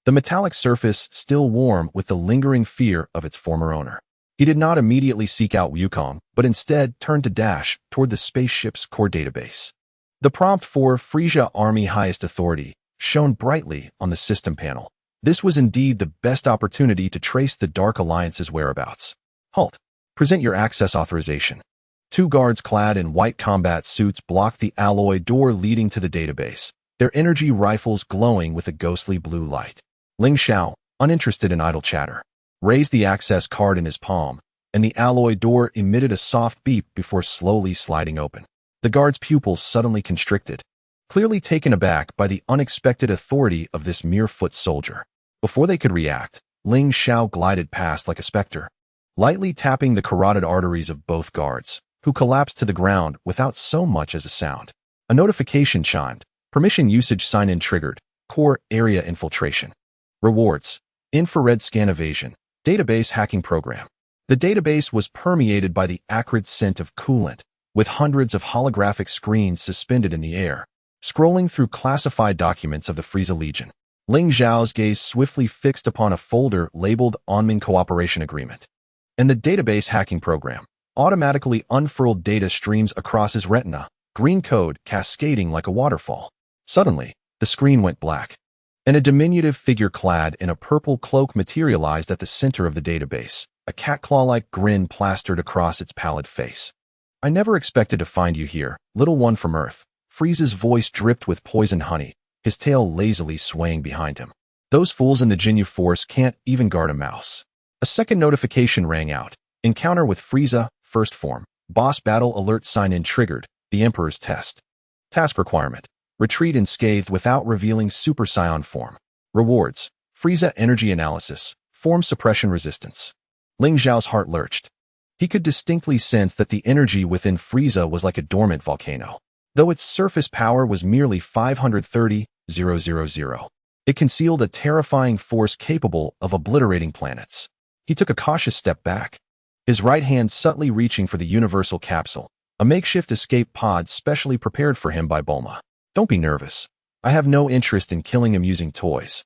the metallic surface still warm with the lingering fear of its former owner. He did not immediately seek out Wukong, but instead turned to dash toward the spaceship's core database. The prompt for Frieza Army Highest Authority shone brightly on the system panel. This was indeed the best opportunity to trace the Dark Alliance's whereabouts. Halt. Present your access authorization. Two guards clad in white combat suits blocked the alloy door leading to the database, their energy rifles glowing with a ghostly blue light. Ling Xiao, uninterested in idle chatter, raised the access card in his palm, and the alloy door emitted a soft beep before slowly sliding open. The guard's pupils suddenly constricted, clearly taken aback by the unexpected authority of this mere foot soldier. Before they could react, Ling Xiao glided past like a specter, lightly tapping the carotid arteries of both guards, who collapsed to the ground without so much as a sound. A notification chimed. Permission usage sign-in triggered. Core area infiltration. Rewards. Infrared scan evasion. Database hacking program. The database was permeated by the acrid scent of coolant, with hundreds of holographic screens suspended in the air, scrolling through classified documents of the Frieza Legion. Ling Xiao's gaze swiftly fixed upon a folder labeled Onmin Cooperation Agreement. And the database hacking program automatically unfurled data streams across his retina, green code cascading like a waterfall. Suddenly, the screen went black, and a diminutive figure clad in a purple cloak materialized at the center of the database, a cat-claw-like grin plastered across its pallid face. I never expected to find you here, little one from Earth. Frieza's voice dripped with poison honey, his tail lazily swaying behind him. Those fools in the Jinyu Force can't even guard a mouse. A second notification rang out. Encounter with Frieza, first form. Boss battle alert sign-in triggered. The Emperor's test. Task requirement. Retreat unscathed without revealing Super Saiyan form. Rewards. Frieza energy analysis. Form suppression resistance. Ling Xiao's heart lurched. He could distinctly sense that the energy within Frieza was like a dormant volcano. Though its surface power was merely 530,000, it concealed a terrifying force capable of obliterating planets. He took a cautious step back, his right hand subtly reaching for the universal capsule, a makeshift escape pod specially prepared for him by Bulma. Don't be nervous. I have no interest in killing him using toys,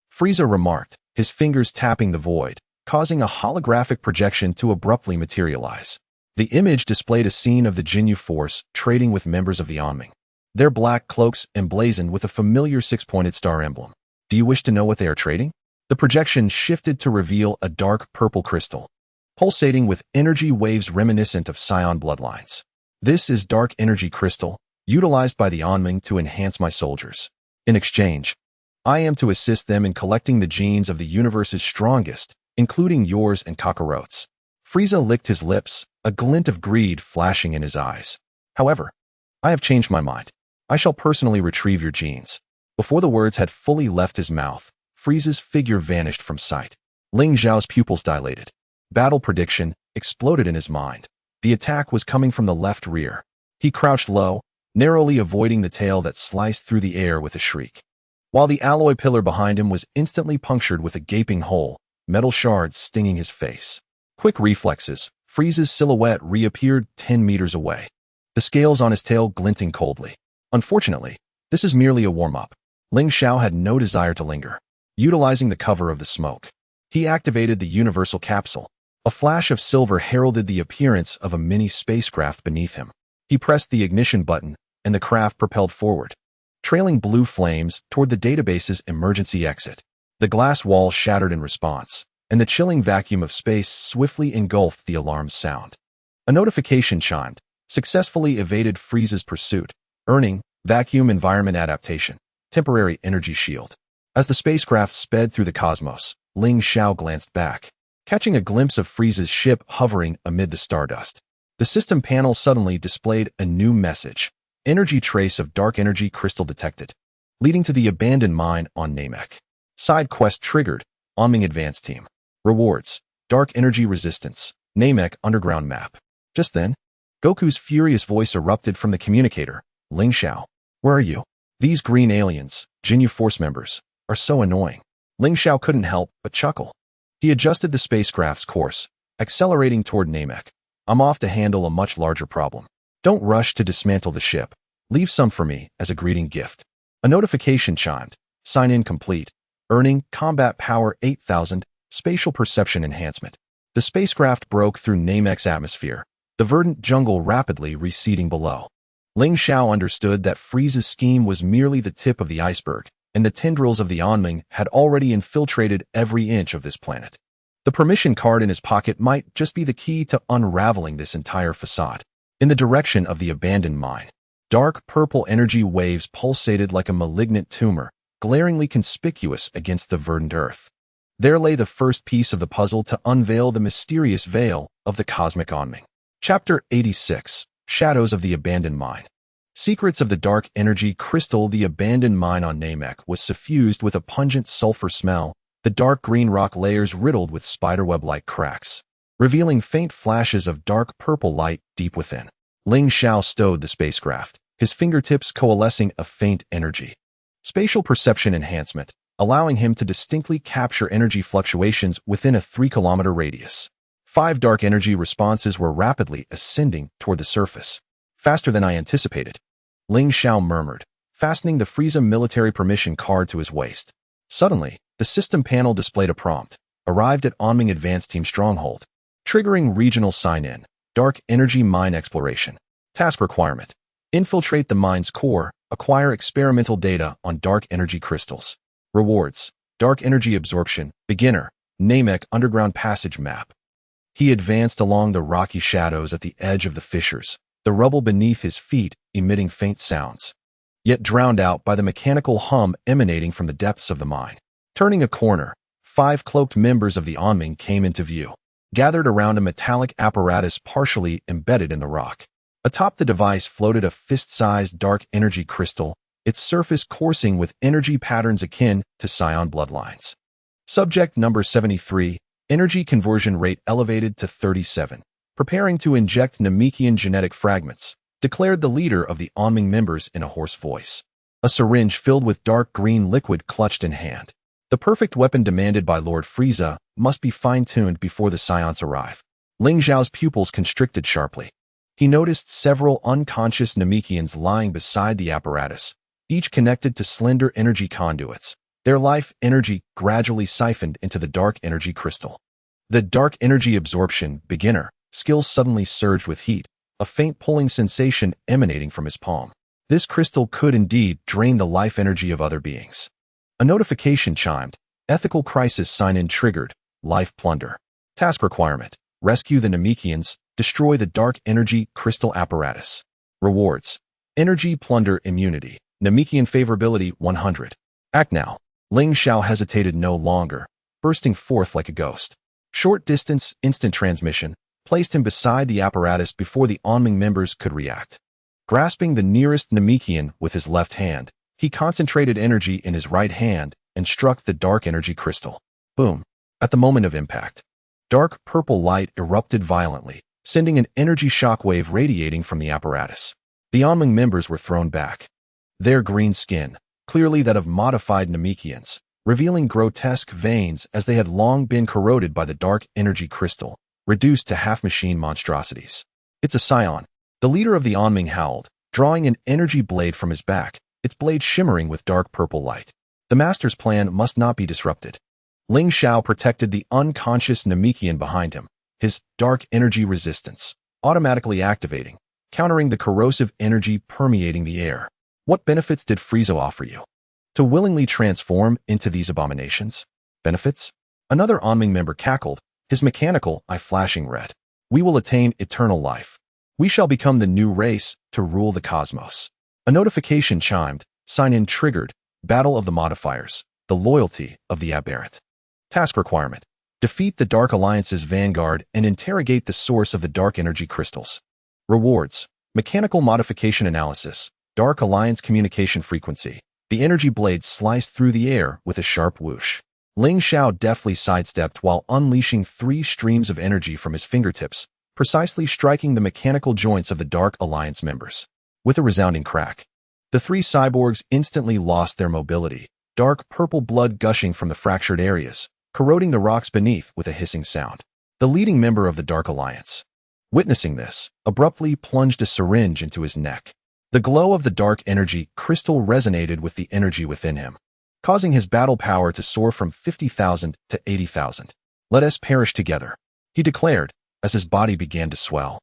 Frieza remarked, his fingers tapping the void, causing a holographic projection to abruptly materialize. The image displayed a scene of the Jinyu Force trading with members of the Onming, their black cloaks emblazoned with a familiar six-pointed star emblem. Do you wish to know what they are trading? The projection shifted to reveal a dark purple crystal, pulsating with energy waves reminiscent of Saiyan bloodlines. This is dark energy crystal, utilized by the Onming to enhance my soldiers. In exchange, I am to assist them in collecting the genes of the universe's strongest, including yours and Kakarot's. Frieza licked his lips, a glint of greed flashing in his eyes. However, I have changed my mind. I shall personally retrieve your genes. Before the words had fully left his mouth, Frieza's figure vanished from sight. Ling Xiao's pupils dilated. Battle prediction exploded in his mind. The attack was coming from the left rear. He crouched low, narrowly avoiding the tail that sliced through the air with a shriek. While the alloy pillar behind him was instantly punctured with a gaping hole, metal shards stinging his face. Quick reflexes, Frieza's silhouette reappeared 10 meters away, the scales on his tail glinting coldly. Unfortunately, this is merely a warm-up. Ling Xiao had no desire to linger. Utilizing the cover of the smoke, he activated the universal capsule. A flash of silver heralded the appearance of a mini spacecraft beneath him. He pressed the ignition button, and the craft propelled forward, trailing blue flames toward the database's emergency exit. The glass wall shattered in response, and the chilling vacuum of space swiftly engulfed the alarm's sound. A notification chimed. successfully evaded Frieza's pursuit, earning vacuum environment adaptation, temporary energy shield. As the spacecraft sped through the cosmos, Ling Xiao glanced back, catching a glimpse of Frieza's ship hovering amid the stardust. The system panel suddenly displayed a new message: energy trace of dark energy crystal detected, leading to the abandoned mine on Namek. Side quest triggered, Onming Advanced Team. Rewards: dark energy resistance, Namek underground map. Just then, Goku's furious voice erupted from the communicator. Ling Xiao, where are you? These green aliens, Jinyu Force members, are so annoying. Ling Xiao couldn't help but chuckle. He adjusted the spacecraft's course, accelerating toward Namek. I'm off to handle a much larger problem. Don't rush to dismantle the ship. Leave some for me as a greeting gift. A notification chimed. Sign in complete. Earning combat power 8000, spatial perception enhancement. The spacecraft broke through Namek's atmosphere, the verdant jungle rapidly receding below. Ling Xiao understood that Frieza's scheme was merely the tip of the iceberg, and the tendrils of the Onming had already infiltrated every inch of this planet. The permission card in his pocket might just be the key to unraveling this entire facade. In the direction of the abandoned mine, dark purple energy waves pulsated like a malignant tumor, glaringly conspicuous against the verdant earth. There lay the first piece of the puzzle to unveil the mysterious veil of the cosmic Onming. Chapter 86: Shadows of the Abandoned Mine. Secrets of the dark energy crystal. The abandoned mine on Namek was suffused with a pungent sulfur smell, the dark green rock layers riddled with spiderweb-like cracks, revealing faint flashes of dark purple light deep within. Ling Xiao stowed the spacecraft, his fingertips coalescing a faint energy. Spatial perception enhancement, allowing him to distinctly capture energy fluctuations within a 3-kilometer radius. 5 dark energy responses were rapidly ascending toward the surface. Faster than I anticipated, Ling Xiao murmured, fastening the Frieza military permission card to his waist. Suddenly, the system panel displayed a prompt. Arrived at Onming Advanced Team Stronghold. Triggering regional sign-in. Dark energy mine exploration. Task requirement: infiltrate the mine's core, acquire experimental data on dark energy crystals. Rewards: dark energy absorption, beginner, Namek underground passage map. He advanced along the rocky shadows at the edge of the fissures, the rubble beneath his feet emitting faint sounds, yet drowned out by the mechanical hum emanating from the depths of the mine. Turning a corner, 5 cloaked members of the Onming came into view, gathered around a metallic apparatus partially embedded in the rock. Atop the device floated a fist-sized dark energy crystal, its surface coursing with energy patterns akin to Saiyan bloodlines. Subject number 73, energy conversion rate elevated to 37. Preparing to inject Namekian genetic fragments, declared the leader of the Onming members in a hoarse voice. A syringe filled with dark green liquid clutched in hand. The perfect weapon demanded by Lord Frieza must be fine-tuned before the Saiyans arrive. Ling Xiao's pupils constricted sharply. He noticed several unconscious Namekians lying beside the apparatus, each connected to slender energy conduits, their life energy gradually siphoned into the dark energy crystal. The dark energy absorption, beginner, skill suddenly surged with heat, a faint pulling sensation emanating from his palm. This crystal could indeed drain the life energy of other beings. A notification chimed. Ethical crisis sign-in triggered. Life plunder. Task requirement: rescue the Namekians, destroy the dark energy crystal apparatus. Rewards: energy plunder immunity, Namekian favorability 100. Act now. Ling Xiao hesitated no longer, bursting forth like a ghost. Short distance instant transmission placed him beside the apparatus before the Onming members could react. Grasping the nearest Namekian with his left hand, he concentrated energy in his right hand and struck the dark energy crystal. Boom. At the moment of impact, dark purple light erupted violently, sending an energy shockwave radiating from the apparatus. The Onming members were thrown back. Their green skin, clearly that of modified Namekians, revealing grotesque veins as they had long been corroded by the dark energy crystal, reduced to half-machine monstrosities. It's a Saiyan. The leader of the Onming howled, drawing an energy blade from his back, its blade shimmering with dark purple light. The master's plan must not be disrupted. Ling Xiao protected the unconscious Namekian behind him, his dark energy resistance automatically activating, countering the corrosive energy permeating the air. What benefits did Frieza offer you? To willingly transform into these abominations? Benefits? Another Onming member cackled, his mechanical eye flashing red. We will attain eternal life. We shall become the new race to rule the cosmos. A notification chimed, sign-in triggered, Battle of the Modifiers, the loyalty of the aberrant. Task requirement. Defeat the Dark Alliance's vanguard and interrogate the source of the dark energy crystals. Rewards. Mechanical modification analysis. Dark Alliance communication frequency. The energy blade sliced through the air with a sharp whoosh. Ling Xiao deftly sidestepped while unleashing 3 streams of energy from his fingertips, precisely striking the mechanical joints of the Dark Alliance members. With a resounding crack, the 3 cyborgs instantly lost their mobility, dark purple blood gushing from the fractured areas, corroding the rocks beneath with a hissing sound. The leading member of the Dark Alliance, witnessing this, abruptly plunged a syringe into his neck. The glow of the dark energy crystal resonated with the energy within him, causing his battle power to soar from 50,000 to 80,000. Let us perish together, he declared, as his body began to swell.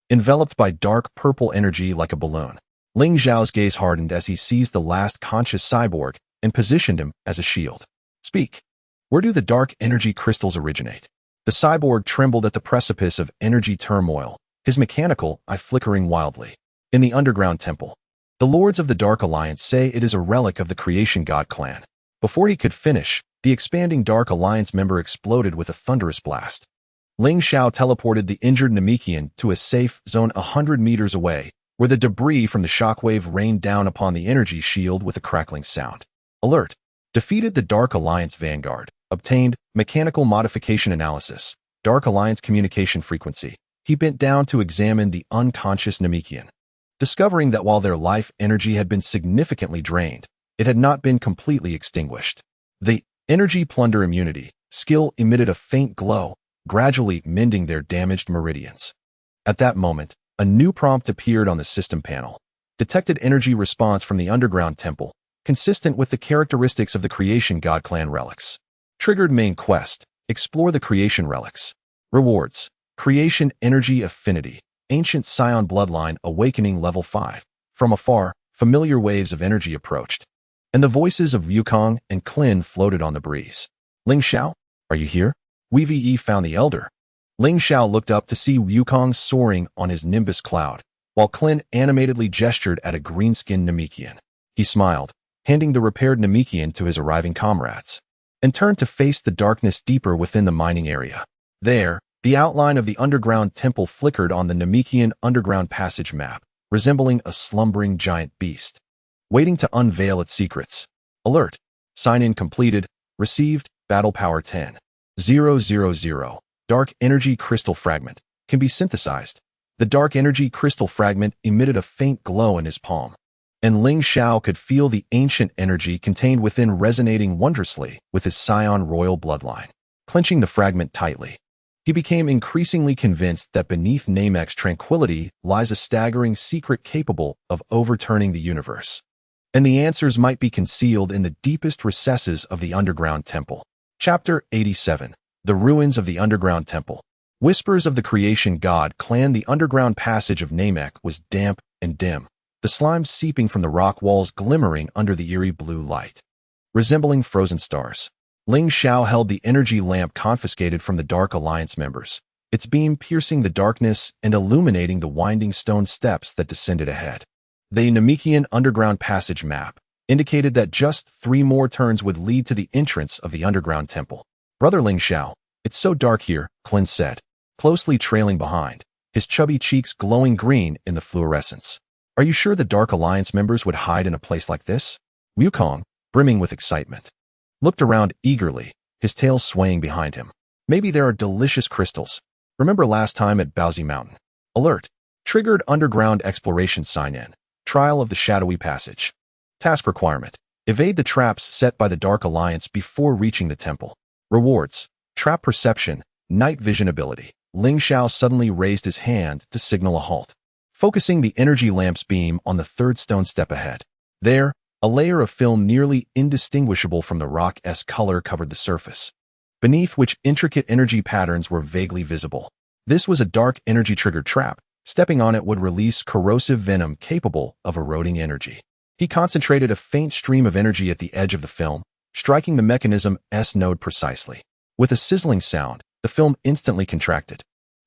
Enveloped by dark purple energy like a balloon, Ling Xiao's gaze hardened as he seized the last conscious cyborg and positioned him as a shield. Speak. Where do the dark energy crystals originate? The cyborg trembled at the precipice of energy turmoil, his mechanical eye flickering wildly. In the underground temple. The lords of the Dark Alliance say it is a relic of the Creation God clan. Before he could finish, the expanding Dark Alliance member exploded with a thunderous blast. Ling Xiao teleported the injured Namekian to a safe zone 100 meters away, where the debris from the shockwave rained down upon the energy shield with a crackling sound. Alert. Defeated the Dark Alliance vanguard. Obtained mechanical modification analysis. Dark Alliance communication frequency. He bent down to examine the unconscious Namekian, discovering that while their life energy had been significantly drained, it had not been completely extinguished. The energy plunder immunity skill emitted a faint glow, gradually mending their damaged meridians. At that moment, a new prompt appeared on the system panel. Detected energy response from the underground temple, consistent with the characteristics of the Creation God clan relics. Triggered main quest. Explore the Creation relics. Rewards. Creation energy affinity. Ancient Saiyan bloodline awakening level 5. From afar, familiar waves of energy approached, and the voices of Wukong and Klin floated on the breeze. Ling Xiao, are you here? We found the elder. Ling Xiao looked up to see Wukong soaring on his nimbus cloud, while Klin animatedly gestured at a green-skinned Namekian. He smiled, handing the repaired Namekian to his arriving comrades, and turned to face the darkness deeper within the mining area. There, the outline of the underground temple flickered on the Namekian underground passage map, resembling a slumbering giant beast, waiting to unveil its secrets. Alert. Sign-in completed. Received. Battle power 10,000. Dark energy crystal fragment can be synthesized. The dark energy crystal fragment emitted a faint glow in his palm, and Ling Xiao could feel the ancient energy contained within resonating wondrously with his Saiyan royal bloodline. Clenching the fragment tightly, he became increasingly convinced that beneath Namek's tranquility lies a staggering secret capable of overturning the universe, and the answers might be concealed in the deepest recesses of the underground temple. Chapter 87. The Ruins of the Underground Temple. Whispers of the Creation God clan. The underground passage of Namek was damp and dim, the slime seeping from the rock walls glimmering under the eerie blue light, resembling frozen stars. Ling Xiao held the energy lamp confiscated from the Dark Alliance members, its beam piercing the darkness and illuminating the winding stone steps that descended ahead. The Namekian underground passage map indicated that just 3 more turns would lead to the entrance of the underground temple. Brother Ling Xiao, it's so dark here, Klin said, closely trailing behind, his chubby cheeks glowing green in the fluorescence. Are you sure the Dark Alliance members would hide in a place like this? Wukong, brimming with excitement, looked around eagerly, his tail swaying behind him. Maybe there are delicious crystals. Remember last time at Paozu Mountain? Alert. Triggered underground exploration sign-in. Trial of the shadowy passage. Task requirement. Evade the traps set by the Dark Alliance before reaching the temple. Rewards. Trap perception. Night vision ability. Ling Xiao suddenly raised his hand to signal a halt, focusing the energy lamp's beam on the 3rd stone step ahead. There, a layer of film nearly indistinguishable from the rock's color covered the surface, beneath which intricate energy patterns were vaguely visible. This was a dark energy-triggered trap. Stepping on it would release corrosive venom capable of eroding energy. He concentrated a faint stream of energy at the edge of the film, striking the mechanism's node precisely. With a sizzling sound, the film instantly contracted,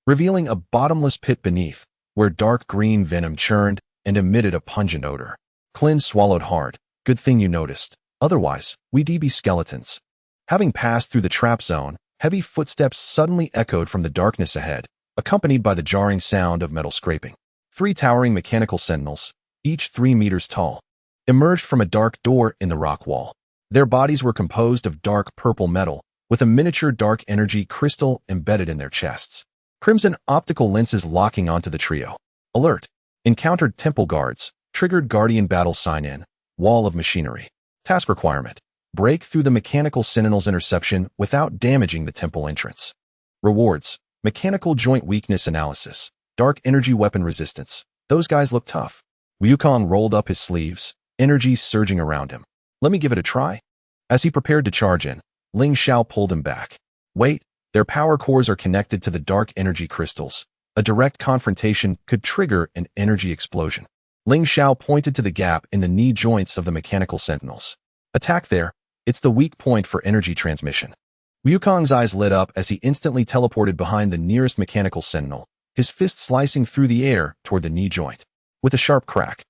revealing a bottomless pit beneath, where dark green venom churned and emitted a pungent odor. Clint swallowed hard. Good thing you noticed. Otherwise, we'd be skeletons. Having passed through the trap zone, heavy footsteps suddenly echoed from the darkness ahead, accompanied by the jarring sound of metal scraping. 3 towering mechanical sentinels, each 3 meters tall, emerged from a dark door in the rock wall. Their bodies were composed of dark purple metal, with a miniature dark energy crystal embedded in their chests. Crimson optical lenses locking onto the trio. Alert! Encountered temple guards. Triggered Guardian Battle Sign-In. Wall of Machinery. Task requirement: break through the mechanical sentinel's interception without damaging the temple entrance. Rewards: mechanical joint weakness analysis. Dark energy weapon resistance. Those guys look tough. Wukong rolled up his sleeves, energy surging around him. Let me give it a try. As he prepared to charge in, Ling Xiao pulled him back. Wait, their power cores are connected to the dark energy crystals. A direct confrontation could trigger an energy explosion. Ling Xiao pointed to the gap in the knee joints of the mechanical sentinels. Attack there. It's the weak point for energy transmission. Wukong's eyes lit up as he instantly teleported behind the nearest mechanical sentinel, his fist slicing through the air toward the knee joint. With a sharp crack,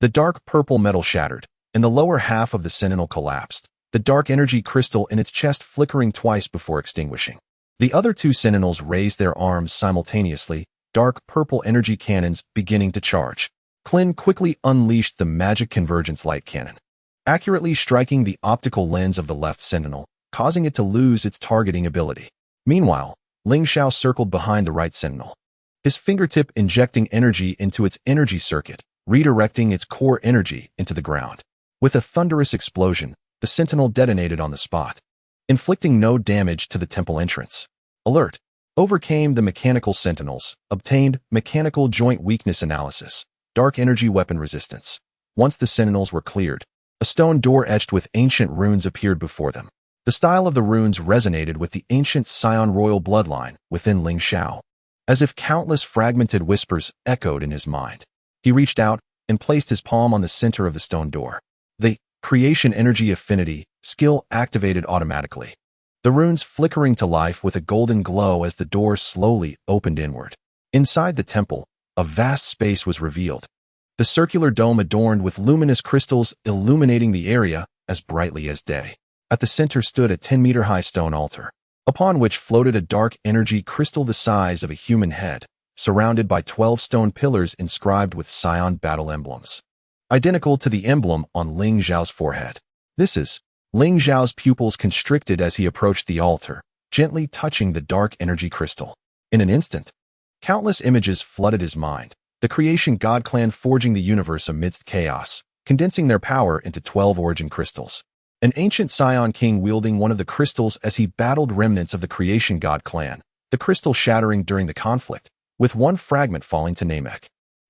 the dark purple metal shattered, and the lower half of the sentinel collapsed, the dark energy crystal in its chest flickering twice before extinguishing. The other 2 sentinels raised their arms simultaneously, dark purple energy cannons beginning to charge. Clint quickly unleashed the magic convergence light cannon, accurately striking the optical lens of the left sentinel, causing it to lose its targeting ability. Meanwhile, Ling Xiao circled behind the right sentinel, his fingertip injecting energy into its energy circuit, redirecting its core energy into the ground. With a thunderous explosion, the sentinel detonated on the spot, inflicting no damage to the temple entrance. Alert! Overcame the mechanical sentinels, obtained mechanical joint weakness analysis, dark energy weapon resistance. Once the sentinels were cleared, a stone door etched with ancient runes appeared before them. The style of the runes resonated with the ancient Saiyan royal bloodline within Ling Xiao, as if countless fragmented whispers echoed in his mind. He reached out and placed his palm on the center of the stone door. The creation energy affinity skill activated automatically, the runes flickering to life with a golden glow as the door slowly opened inward. Inside the temple, a vast space was revealed, the circular dome adorned with luminous crystals illuminating the area as brightly as day. At the center stood a 10-meter-high stone altar, upon which floated a dark energy crystal the size of a human head, surrounded by 12 stone pillars inscribed with Saiyan battle emblems, identical to the emblem on Ling Xiao's forehead. This is Ling Xiao's pupils constricted as he approached the altar, gently touching the dark energy crystal. In an instant, countless images flooded his mind, the creation god clan forging the universe amidst chaos, condensing their power into 12 origin crystals. An ancient Saiyan king wielding one of the crystals as he battled remnants of the creation god clan, the crystal shattering during the conflict, with one fragment falling to Namek,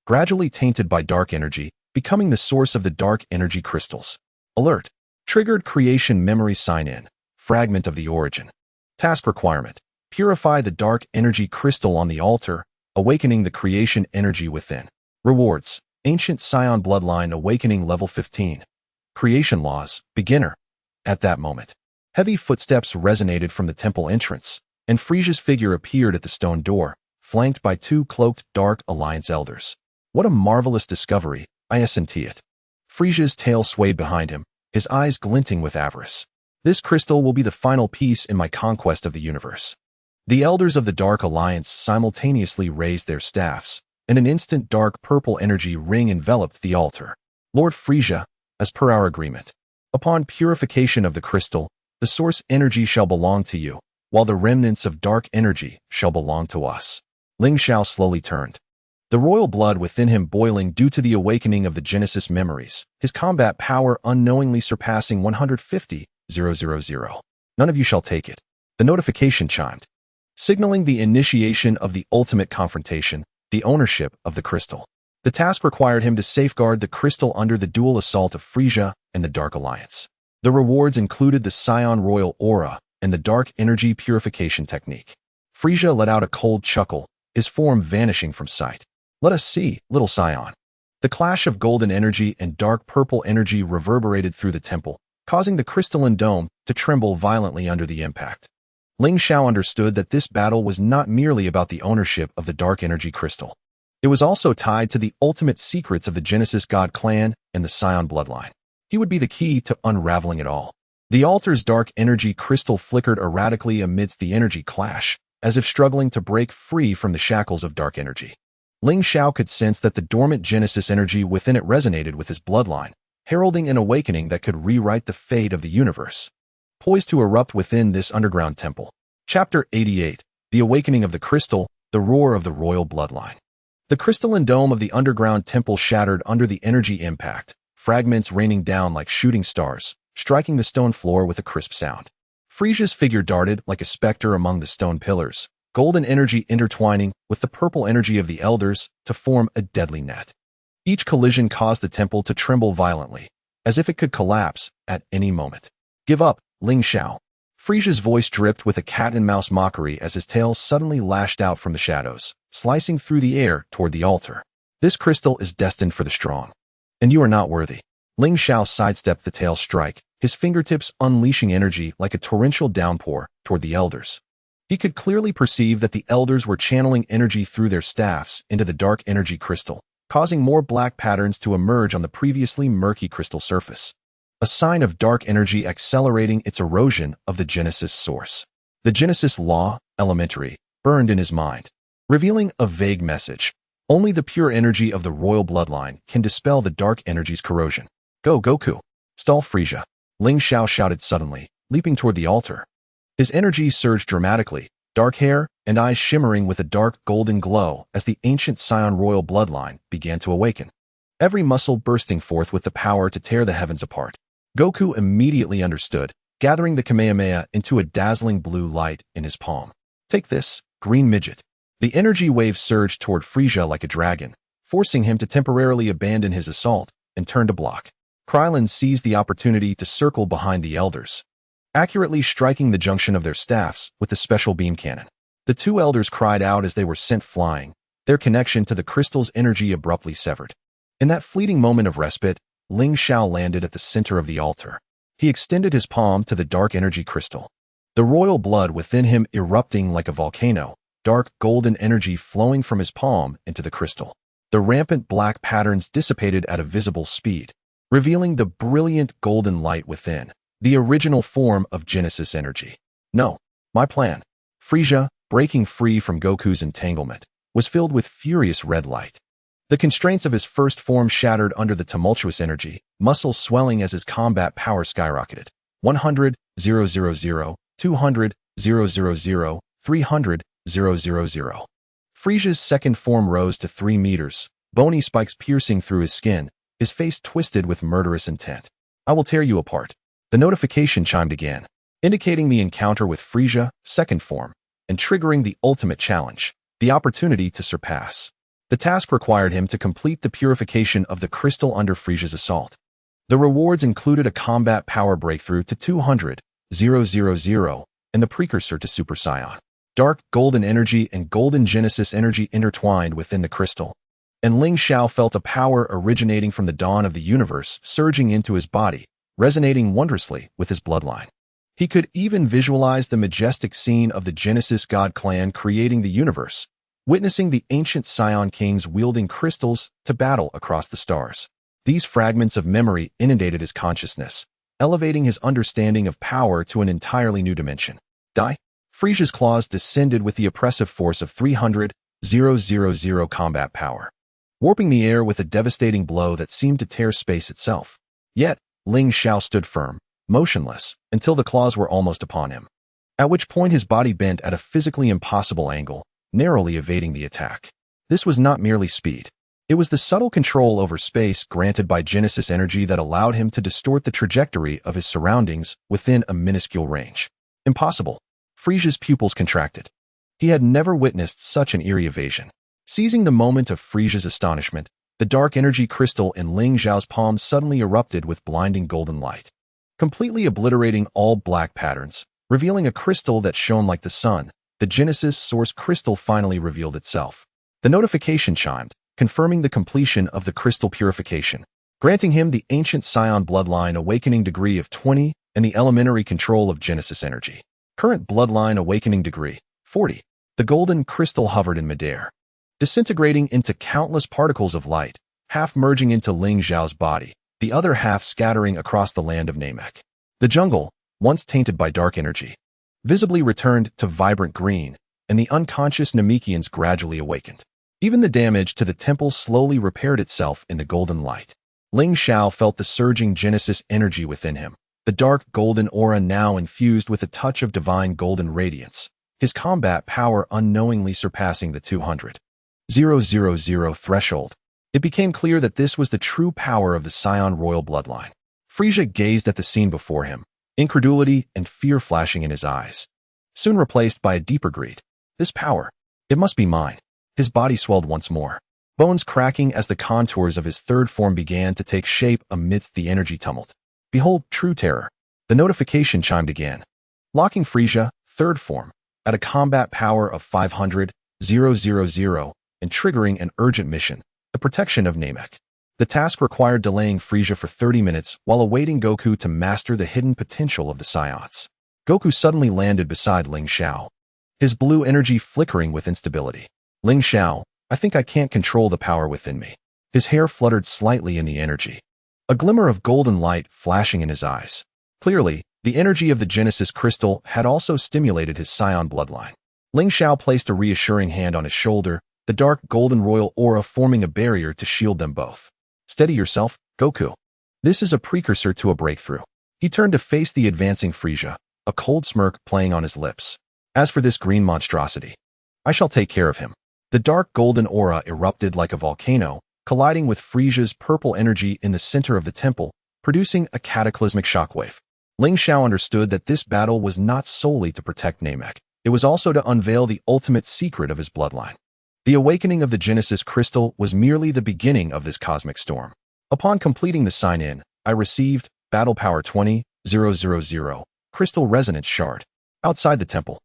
gradually tainted by dark energy, becoming the source of the dark energy crystals. Alert! Triggered creation memory sign-in, fragment of the origin. Task requirement: purify the dark energy crystal on the altar, awakening the creation energy within. Rewards: ancient Saiyan bloodline awakening level 15. Creation laws, beginner. At that moment, heavy footsteps resonated from the temple entrance, and Frieza's figure appeared at the stone door, flanked by 2 cloaked Dark Alliance elders. What a marvelous discovery, I sent it. Frieza's tail swayed behind him, his eyes glinting with avarice. This crystal will be the final piece in my conquest of the universe. The elders of the Dark Alliance simultaneously raised their staffs, and an instant dark purple energy ring enveloped the altar. Lord Frieza, as per our agreement, upon purification of the crystal, the source energy shall belong to you, while the remnants of dark energy shall belong to us. Ling Xiao slowly turned, the royal blood within him boiling due to the awakening of the Genesis memories, his combat power unknowingly surpassing 150,000. None of you shall take it. The notification chimed, signaling the initiation of the ultimate confrontation, the ownership of the crystal. The task required him to safeguard the crystal under the dual assault of Frieza and the Dark Alliance. The rewards included the Saiyan Royal Aura and the Dark Energy Purification Technique. Frieza let out a cold chuckle, his form vanishing from sight. Let us see, little Saiyan. The clash of golden energy and dark purple energy reverberated through the temple, causing the crystalline dome to tremble violently under the impact. Ling Xiao understood that this battle was not merely about the ownership of the dark energy crystal. It was also tied to the ultimate secrets of the Genesis God clan and the Saiyan bloodline. He would be the key to unraveling it all. The altar's dark energy crystal flickered erratically amidst the energy clash, as if struggling to break free from the shackles of dark energy. Ling Xiao could sense that the dormant Genesis energy within it resonated with his bloodline, heralding an awakening that could rewrite the fate of the universe. Poised to erupt within this underground temple. Chapter 88. The Awakening of the Crystal, the Roar of the Royal Bloodline. The crystalline dome of the underground temple shattered under the energy impact, fragments raining down like shooting stars, striking the stone floor with a crisp sound. Frieza's figure darted like a specter among the stone pillars, golden energy intertwining with the purple energy of the elders to form a deadly net. Each collision caused the temple to tremble violently, as if it could collapse at any moment. Give up, Ling Xiao. Frieza's voice dripped with a cat-and-mouse mockery as his tail suddenly lashed out from the shadows, slicing through the air toward the altar. This crystal is destined for the strong. And you are not worthy. Ling Xiao sidestepped the tail strike, his fingertips unleashing energy like a torrential downpour toward the elders. He could clearly perceive that the elders were channeling energy through their staffs into the dark energy crystal, causing more black patterns to emerge on the previously murky crystal surface. A sign of dark energy accelerating its erosion of the Genesis source. The Genesis law, elementary, burned in his mind, revealing a vague message. Only the pure energy of the royal bloodline can dispel the dark energy's corrosion. Go, Goku! Stall Frieza! Ling Xiao shouted suddenly, leaping toward the altar. His energy surged dramatically, dark hair and eyes shimmering with a dark golden glow as the ancient Saiyan royal bloodline began to awaken. Every muscle bursting forth with the power to tear the heavens apart. Goku immediately understood, gathering the Kamehameha into a dazzling blue light in his palm. Take this, green midget. The energy wave surged toward Frieza like a dragon, forcing him to temporarily abandon his assault and turn to block. Krillin seized the opportunity to circle behind the elders, accurately striking the junction of their staffs with the special beam cannon. The two elders cried out as they were sent flying, their connection to the crystal's energy abruptly severed. In that fleeting moment of respite, Ling Xiao landed at the center of the altar. He extended his palm to the dark energy crystal. The royal blood within him erupting like a volcano, dark golden energy flowing from his palm into the crystal. The rampant black patterns dissipated at a visible speed, revealing the brilliant golden light within, the original form of Genesis energy. No, my plan. Frieza, breaking free from Goku's entanglement, was filled with furious red light. The constraints of his first form shattered under the tumultuous energy, muscles swelling as his combat power skyrocketed. 100, 000, 200, 000, 300, 000. Frieza's second form rose to 3 meters, bony spikes piercing through his skin, his face twisted with murderous intent. I will tear you apart. The notification chimed again, indicating the encounter with Frieza, second form, and triggering the ultimate challenge, the opportunity to surpass. The task required him to complete the purification of the crystal under Frieza's assault. The rewards included a combat power breakthrough to 200, 000, and the precursor to Super Saiyan. Dark golden energy and golden Genesis energy intertwined within the crystal, and Ling Xiao felt a power originating from the dawn of the universe surging into his body, resonating wondrously with his bloodline. He could even visualize the majestic scene of the Genesis God clan creating the universe, witnessing the ancient Saiyan kings wielding crystals to battle across the stars. These fragments of memory inundated his consciousness, elevating his understanding of power to an entirely new dimension. Die? Frieza's claws descended with the oppressive force of 300, 000 combat power, warping the air with a devastating blow that seemed to tear space itself. Yet, Ling Xiao stood firm, motionless, until the claws were almost upon him, at which point his body bent at a physically impossible angle, narrowly evading the attack. This was not merely speed. It was the subtle control over space granted by Genesis energy that allowed him to distort the trajectory of his surroundings within a minuscule range. Impossible. Frieza's pupils contracted. He had never witnessed such an eerie evasion. Seizing the moment of Frieza's astonishment, the dark energy crystal in Ling Xiao's palm suddenly erupted with blinding golden light, completely obliterating all black patterns, revealing a crystal that shone like the sun. The Genesis source crystal finally revealed itself. The notification chimed, confirming the completion of the crystal purification, granting him the ancient Saiyan bloodline awakening degree of 20 and the elementary control of Genesis energy. Current bloodline awakening degree, 40. The golden crystal hovered in midair. disintegrating into countless particles of light, half merging into Ling Xiao's body, the other half scattering across the land of Namek. The jungle, once tainted by dark energy, visibly returned to vibrant green, and the unconscious Namekians gradually awakened. Even the damage to the temple slowly repaired itself in the golden light. Ling Xiao felt the surging Genesis energy within him, the dark golden aura now infused with a touch of divine golden radiance, his combat power unknowingly surpassing the 200,000 threshold. It became clear that this was the true power of the Saiyan royal bloodline. Frieza gazed at the scene before him, incredulity and fear flashing in his eyes, soon replaced by a deeper greed. This power, it must be mine. His body swelled once more, bones cracking as the contours of his third form began to take shape amidst the energy tumult. Behold, true terror. The notification chimed again, locking Frieza, third form, at a combat power of 500,000 and triggering an urgent mission, the protection of Namek. The task required delaying Frieza for 30 minutes while awaiting Goku to master the hidden potential of the Saiyans. Goku suddenly landed beside Ling Xiao, his blue energy flickering with instability. Ling Xiao, I think I can't control the power within me. His hair fluttered slightly in the energy, a glimmer of golden light flashing in his eyes. Clearly, the energy of the Genesis crystal had also stimulated his Saiyan bloodline. Ling Xiao placed a reassuring hand on his shoulder, the dark golden royal aura forming a barrier to shield them both. Steady yourself, Goku. This is a precursor to a breakthrough. He turned to face the advancing Frieza, a cold smirk playing on his lips. As for this green monstrosity, I shall take care of him. The dark golden aura erupted like a volcano, colliding with Frieza's purple energy in the center of the temple, producing a cataclysmic shockwave. Ling Xiao understood that this battle was not solely to protect Namek. It was also to unveil the ultimate secret of his bloodline. The awakening of the Genesis crystal was merely the beginning of this cosmic storm. Upon completing the sign-in, I received Battle Power 20,000, Crystal Resonance Shard. Outside the temple,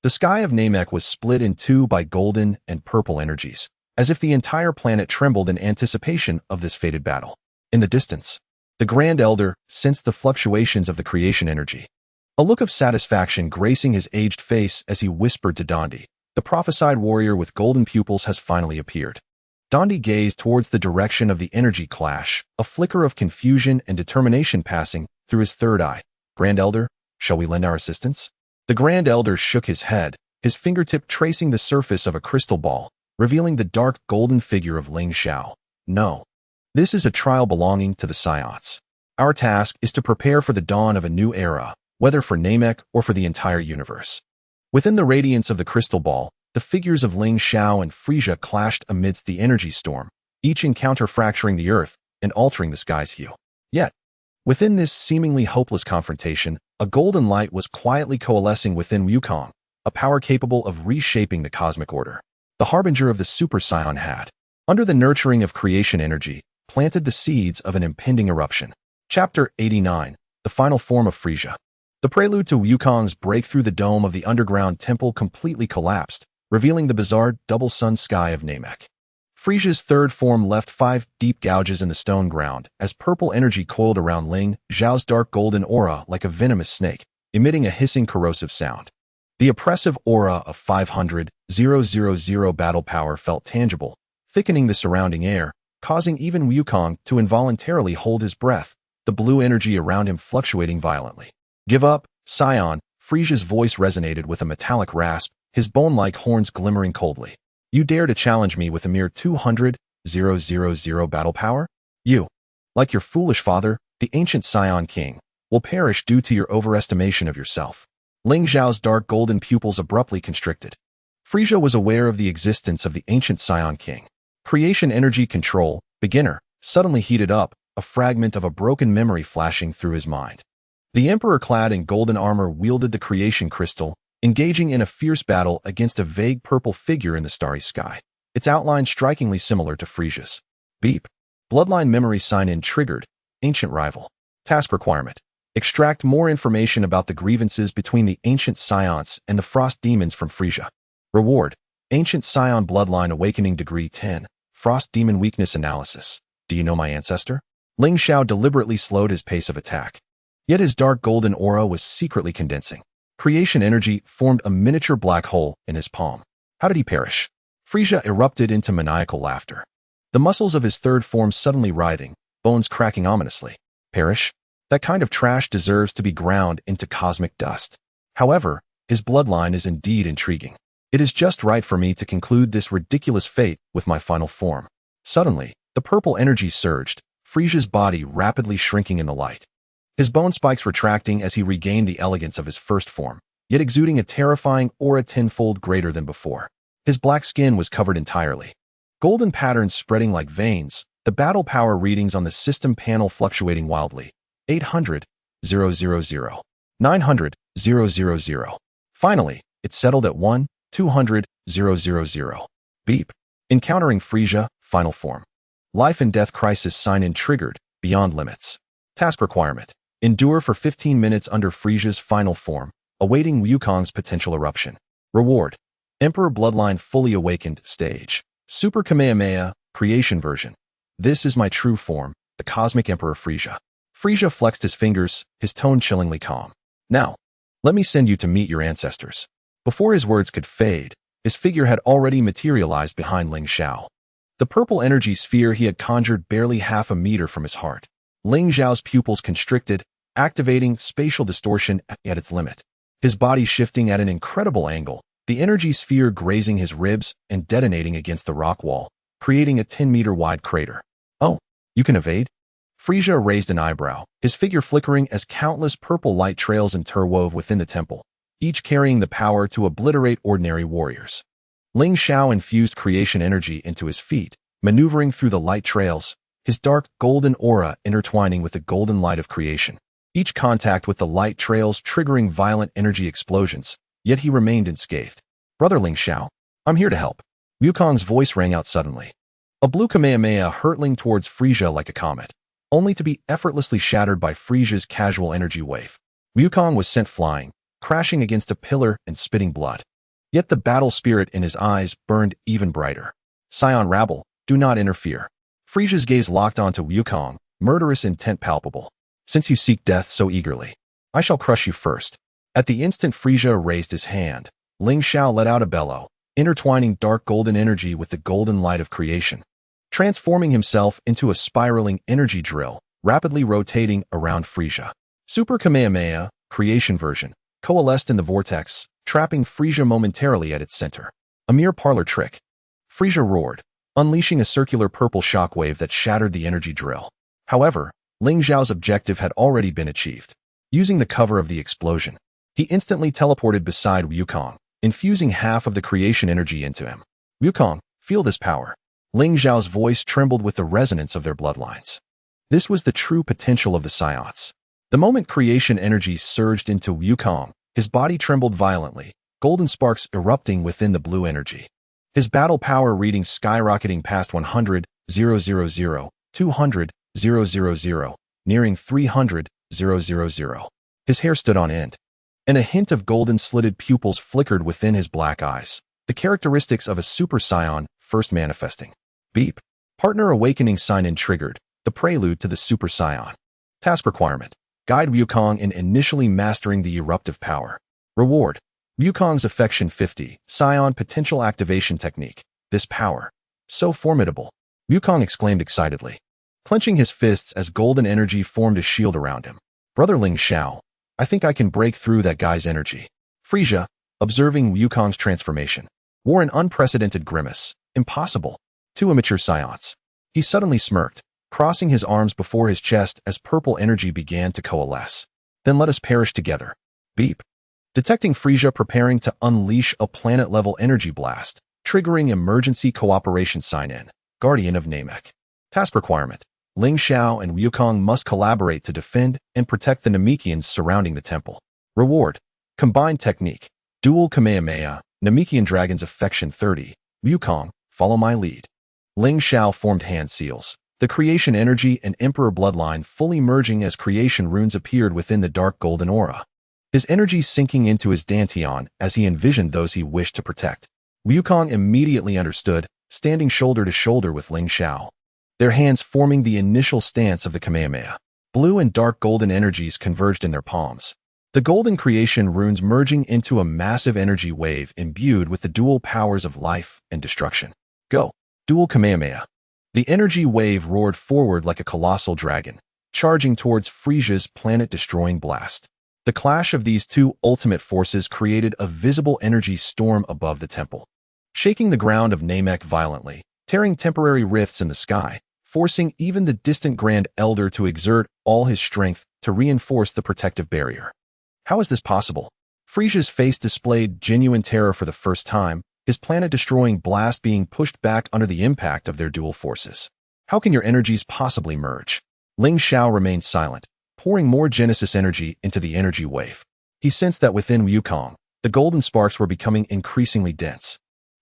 the sky of Namek was split in two by golden and purple energies, as if the entire planet trembled in anticipation of this fated battle. In the distance, the Grand Elder sensed the fluctuations of the creation energy, a look of satisfaction gracing his aged face as he whispered to Dondi, the prophesied warrior with golden pupils has finally appeared. Dondi gazed towards the direction of the energy clash, a flicker of confusion and determination passing through his third eye. Grand Elder, shall we lend our assistance? The Grand Elder shook his head, his fingertip tracing the surface of a crystal ball, revealing the dark golden figure of Ling Xiao. No. This is a trial belonging to the Saiyans. Our task is to prepare for the dawn of a new era, whether for Namek or for the entire universe. Within the radiance of the crystal ball, the figures of Ling Xiao and Frieza clashed amidst the energy storm, each encounter fracturing the earth and altering the sky's hue. Yet, within this seemingly hopeless confrontation, a golden light was quietly coalescing within Wukong, a power capable of reshaping the cosmic order. The harbinger of the Super Saiyan had, under the nurturing of creation energy, planted the seeds of an impending eruption. Chapter 89, The Final Form of Frieza. The prelude to Wukong's break through the dome of the underground temple completely collapsed, revealing the bizarre double sun sky of Namek. Frieza's third form left 5 deep gouges in the stone ground as purple energy coiled around Ling Xiao's dark golden aura like a venomous snake, emitting a hissing corrosive sound. The oppressive aura of 500,000 battle power felt tangible, thickening the surrounding air, causing even Wukong to involuntarily hold his breath, the blue energy around him fluctuating violently. Give up, Saiyan, Frieza's voice resonated with a metallic rasp, his bone-like horns glimmering coldly. You dare to challenge me with a mere 200,000 battle power? You, like your foolish father, the ancient Saiyan king, will perish due to your overestimation of yourself. Ling Xiao's dark golden pupils abruptly constricted. Frieza was aware of the existence of the ancient Saiyan king. Creation energy control, beginner, suddenly heated up, a fragment of a broken memory flashing through his mind. The Emperor clad in golden armor wielded the creation crystal, engaging in a fierce battle against a vague purple figure in the starry sky, its outline strikingly similar to Frieza's. Beep. Bloodline memory sign-in triggered. Ancient rival. Task requirement. Extract more information about the grievances between the ancient Saiyans and the frost demons from Frieza. Reward. Ancient Saiyan bloodline awakening degree 10. Frost demon weakness analysis. Do you know my ancestor? Ling Xiao deliberately slowed his pace of attack. Yet his dark golden aura was secretly condensing. Creation energy formed a miniature black hole in his palm. How did he perish? Frieza erupted into maniacal laughter. The muscles of his third form suddenly writhing, bones cracking ominously. Perish? That kind of trash deserves to be ground into cosmic dust. However, his bloodline is indeed intriguing. It is just right for me to conclude this ridiculous fate with my final form. Suddenly, the purple energy surged, Frieza's body rapidly shrinking in the light. His bone spikes retracting as he regained the elegance of his first form, yet exuding a terrifying aura tenfold greater than before. His black skin was covered entirely. Golden patterns spreading like veins, the battle power readings on the system panel fluctuating wildly. 800, 000, 900, 000. Finally, it settled at 1, 200, 000. Beep. Encountering Frieza, final form. Life and death crisis sign-in triggered, beyond limits. Task requirement. Endure for 15 minutes under Frieza's final form, awaiting Wukong's potential eruption. Reward. Emperor Bloodline Fully Awakened Stage. Super Kamehameha, Creation Version. This is my true form, the Cosmic Emperor Frieza. Frieza flexed his fingers, his tone chillingly calm. Now, let me send you to meet your ancestors. Before his words could fade, his figure had already materialized behind Ling Xiao. The purple energy sphere he had conjured barely half a meter from his heart. Ling Xiao's pupils constricted, activating spatial distortion at its limit. His body shifting at an incredible angle, the energy sphere grazing his ribs and detonating against the rock wall, creating a 10-meter-wide crater. Oh, you can evade? Frieza raised an eyebrow, his figure flickering as countless purple light trails interwove within the temple, each carrying the power to obliterate ordinary warriors. Ling Xiao infused creation energy into his feet, maneuvering through the light trails, his dark golden aura intertwining with the golden light of creation. Each contact with the light trails triggering violent energy explosions, yet he remained unscathed. Brother Ling Xiao, I'm here to help. Wukong's voice rang out suddenly. A blue Kamehameha hurtling towards Frieza like a comet, only to be effortlessly shattered by Frieza's casual energy wave. Wukong was sent flying, crashing against a pillar and spitting blood. Yet the battle spirit in his eyes burned even brighter. Saiyan rabble, do not interfere. Frieza's gaze locked onto Wukong, murderous intent palpable. Since you seek death so eagerly, I shall crush you first. At the instant Frieza raised his hand, Ling Xiao let out a bellow, intertwining dark golden energy with the golden light of creation, transforming himself into a spiraling energy drill, rapidly rotating around Frieza. Super Kamehameha, Creation Version, coalesced in the vortex, trapping Frieza momentarily at its center. A mere parlor trick. Frieza roared, unleashing a circular purple shockwave that shattered the energy drill. However, Ling Xiao's objective had already been achieved. Using the cover of the explosion, he instantly teleported beside Wukong, infusing half of the creation energy into him. Wukong, feel this power. Ling Xiao's voice trembled with the resonance of their bloodlines. This was the true potential of the Saiyans. The moment creation energy surged into Wukong, his body trembled violently, golden sparks erupting within the blue energy. His battle power reading skyrocketing past 100, 000, 200, 000, nearing 300, 000. His hair stood on end, and a hint of golden slitted pupils flickered within his black eyes, the characteristics of a Super Saiyan first manifesting. Beep. Partner awakening sign-in triggered, the prelude to the Super Saiyan. Task requirement. Guide Wukong in initially mastering the eruptive power. Reward. Wukong's Affection 50, Saiyan Potential Activation Technique. This power. So formidable. Wukong exclaimed excitedly, clenching his fists as golden energy formed a shield around him. Brother Ling Xiao, I think I can break through that guy's energy. Frieza, observing Wukong's transformation, wore an unprecedented grimace. Impossible. Two immature Saiyans. He suddenly smirked, crossing his arms before his chest as purple energy began to coalesce. Then let us perish together. Beep. Detecting Frieza preparing to unleash a planet-level energy blast, triggering emergency cooperation sign-in, Guardian of Namek. Task requirement. Ling Xiao and Wukong must collaborate to defend and protect the Namekians surrounding the temple. Reward. Combined technique. Dual Kamehameha, Namekian Dragon's Affection 30. Wukong, follow my lead. Ling Xiao formed hand seals, the creation energy and Emperor bloodline fully merging as creation runes appeared within the dark golden aura. His energy sinking into his dantian as he envisioned those he wished to protect. Wukong immediately understood, standing shoulder to shoulder with Ling Xiao, their hands forming the initial stance of the Kamehameha. Blue and dark golden energies converged in their palms. the golden creation runes merging into a massive energy wave imbued with the dual powers of life and destruction. Go! Dual Kamehameha. The energy wave roared forward like a colossal dragon, charging towards Frieza's planet-destroying blast. The clash of these two ultimate forces created a visible energy storm above the temple, shaking the ground of Namek violently, tearing temporary rifts in the sky, forcing even the distant Grand Elder to exert all his strength to reinforce the protective barrier. How is this possible? Frieza's face displayed genuine terror for the first time, his planet-destroying blast being pushed back under the impact of their dual forces. How can your energies possibly merge? Ling Xiao remained silent, pouring more Genesis energy into the energy wave. He sensed that within Wukong, the golden sparks were becoming increasingly dense,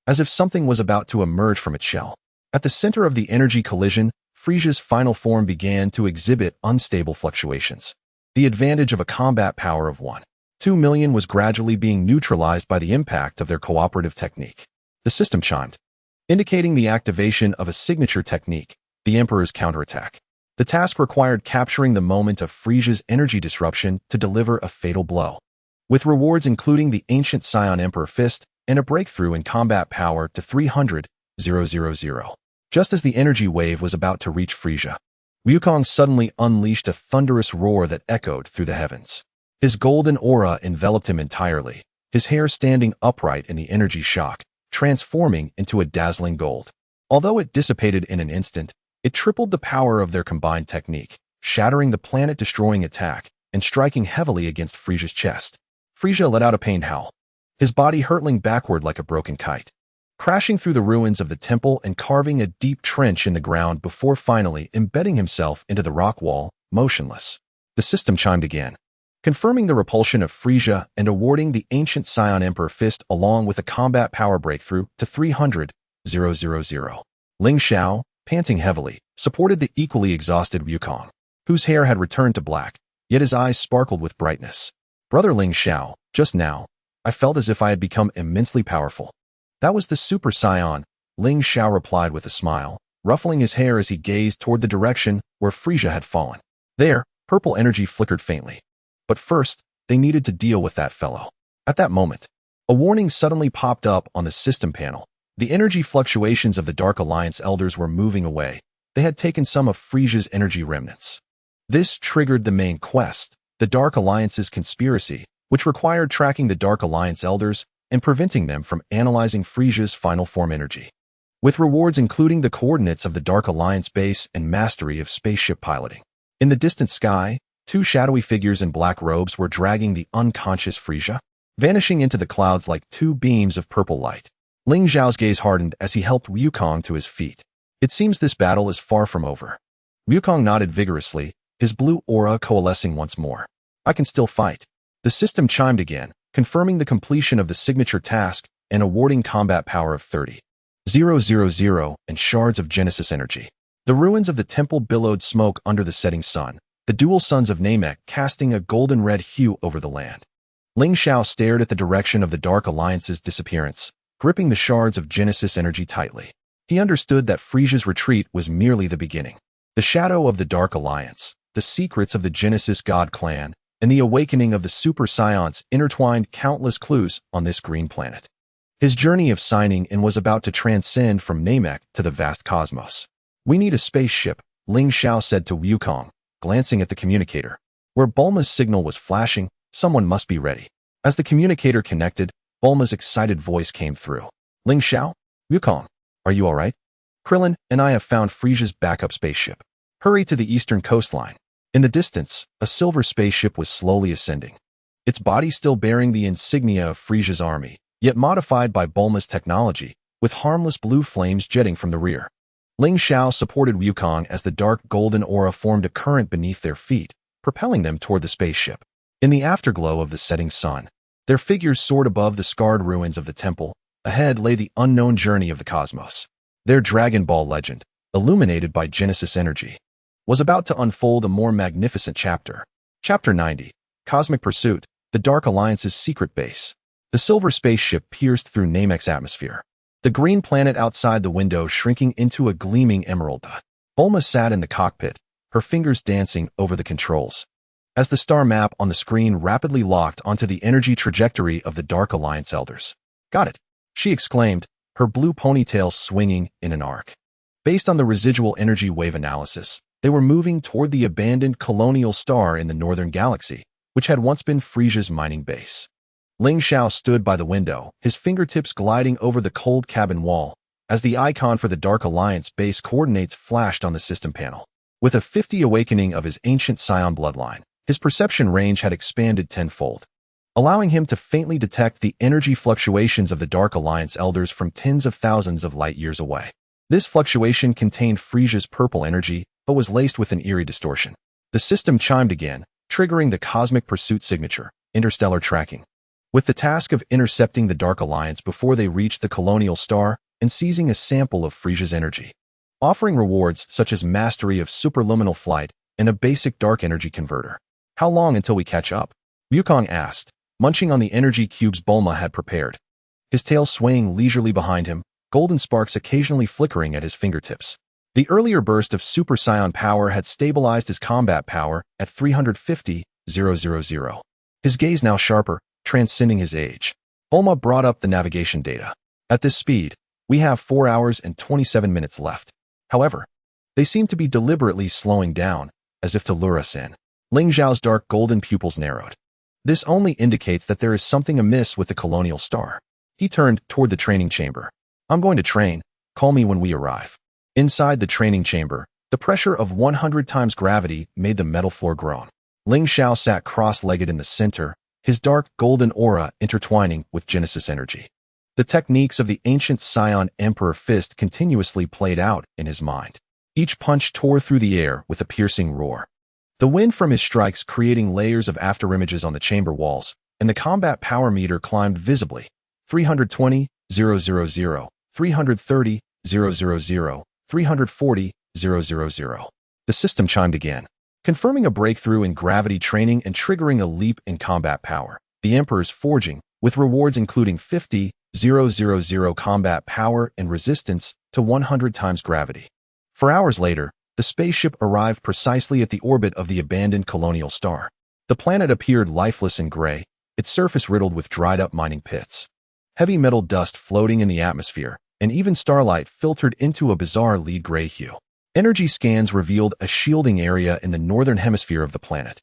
as if something was about to emerge from its shell. At the center of the energy collision, Frieza's final form began to exhibit unstable fluctuations. The advantage of a combat power of 1.2 million was gradually being neutralized by the impact of their cooperative technique. The system chimed, indicating the activation of a signature technique, the Emperor's counterattack. The task required capturing the moment of Frieza's energy disruption to deliver a fatal blow, with rewards including the ancient Saiyan Emperor Fist and a breakthrough in combat power to 300,000. Just as the energy wave was about to reach Frieza, Wukong suddenly unleashed a thunderous roar that echoed through the heavens. His golden aura enveloped him entirely, his hair standing upright in the energy shock, transforming into a dazzling gold. Although it dissipated in an instant, it tripled the power of their combined technique, shattering the planet-destroying attack and striking heavily against Frieza's chest. Frieza let out a pained howl, his body hurtling backward like a broken kite, crashing through the ruins of the temple and carving a deep trench in the ground before finally embedding himself into the rock wall, motionless. The system chimed again, confirming the repulsion of Frieza and awarding the ancient Saiyan Emperor Fist along with a combat power breakthrough to 300,000. Ling Xiao, panting heavily, supported the equally exhausted Wukong, whose hair had returned to black, yet his eyes sparkled with brightness. Brother Ling Xiao, just now, I felt as if I had become immensely powerful. That was the Super Saiyan, Ling Xiao replied with a smile, ruffling his hair as he gazed toward the direction where Frieza had fallen. There, purple energy flickered faintly. But first, they needed to deal with that fellow. At that moment, a warning suddenly popped up on the system panel. The energy fluctuations of the Dark Alliance elders were moving away. They had taken some of Frieza's energy remnants. This triggered the main quest, the Dark Alliance's conspiracy, which required tracking the Dark Alliance elders and preventing them from analyzing Frieza's final form energy, with rewards including the coordinates of the Dark Alliance base and mastery of spaceship piloting. In the distant sky, two shadowy figures in black robes were dragging the unconscious Frieza, vanishing into the clouds like two beams of purple light. Ling Xiao's gaze hardened as he helped Wukong to his feet. It seems this battle is far from over. Wukong nodded vigorously, his blue aura coalescing once more. I can still fight. The system chimed again, confirming the completion of the signature task and awarding combat power of 30,000 and shards of Genesis energy. The ruins of the temple billowed smoke under the setting sun, the dual suns of Namek casting a golden-red hue over the land. Ling Xiao stared at the direction of the Dark Alliance's disappearance, gripping the shards of Genesis energy tightly. He understood that Frieza's retreat was merely the beginning. The shadow of the Dark Alliance, the secrets of the Genesis God clan, and the awakening of the Super Saiyans intertwined countless clues on this green planet. His journey of signing in was about to transcend from Namek to the vast cosmos. We need a spaceship, Ling Xiao said to Wukong, glancing at the communicator. Where Bulma's signal was flashing, someone must be ready. As the communicator connected, Bulma's excited voice came through. Ling Xiao? Wukong, are you all right? Krillin and I have found Frieza's backup spaceship. Hurry to the eastern coastline. In the distance, a silver spaceship was slowly ascending, its body still bearing the insignia of Frieza's army, yet modified by Bulma's technology, with harmless blue flames jetting from the rear. Ling Xiao supported Wukong as the dark golden aura formed a current beneath their feet, propelling them toward the spaceship. In the afterglow of the setting sun, their figures soared above the scarred ruins of the temple. Ahead lay the unknown journey of the cosmos. Their Dragon Ball legend, illuminated by Genesis energy, was about to unfold a more magnificent chapter. Chapter 90, Cosmic Pursuit, the Dark Alliance's secret base. The silver spaceship pierced through Namek's atmosphere, the green planet outside the window shrinking into a gleaming emerald. Bulma sat in the cockpit, her fingers dancing over the controls. as the star map on the screen rapidly locked onto the energy trajectory of the Dark Alliance elders. "Got it," she exclaimed, her blue ponytail swinging in an arc. Based on the residual energy wave analysis, they were moving toward the abandoned colonial star in the northern galaxy, which had once been Frieza's mining base. Ling Xiao stood by the window, his fingertips gliding over the cold cabin wall, as the icon for the Dark Alliance base coordinates flashed on the system panel. With a 50 awakening of his ancient Saiyan bloodline, his perception range had expanded tenfold, allowing him to faintly detect the energy fluctuations of the Dark Alliance elders from tens of thousands of light years away. This fluctuation contained Frieza's purple energy, but was laced with an eerie distortion. The system chimed again, triggering the Cosmic Pursuit signature, interstellar tracking. With the task of intercepting the Dark Alliance before they reached the colonial star and seizing a sample of Frieza's energy, offering rewards such as mastery of superluminal flight and a basic dark energy converter. "How long until we catch up?" Wukong asked, munching on the energy cubes Bulma had prepared. His tail swaying leisurely behind him, golden sparks occasionally flickering at his fingertips. The earlier burst of Super Saiyan power had stabilized his combat power at 350,000. His gaze now sharper, transcending his age. Bulma brought up the navigation data. "At this speed, we have 4 hours and 27 minutes left. However, they seem to be deliberately slowing down, as if to lure us in." Ling Xiao's dark golden pupils narrowed. This only indicates that there is something amiss with the colonial star. He turned toward the training chamber. "I'm going to train. Call me when we arrive." Inside the training chamber, the pressure of 100 times gravity made the metal floor groan. Ling Xiao sat cross-legged in the center, his dark golden aura intertwining with Genesis energy. The techniques of the ancient Saiyan Emperor Fist continuously played out in his mind. Each punch tore through the air with a piercing roar. The wind from his strikes creating layers of afterimages on the chamber walls, and the combat power meter climbed visibly. 320,000, 330,000, 340,000. The system chimed again, confirming a breakthrough in gravity training and triggering a leap in combat power. The Emperor's forging, with rewards including 50,000 combat power and resistance to 100 times gravity. 4 hours later, the spaceship arrived precisely at the orbit of the abandoned colonial star. The planet appeared lifeless and gray, its surface riddled with dried-up mining pits. Heavy metal dust floating in the atmosphere, and even starlight filtered into a bizarre lead gray hue. Energy scans revealed a shielding area in the northern hemisphere of the planet,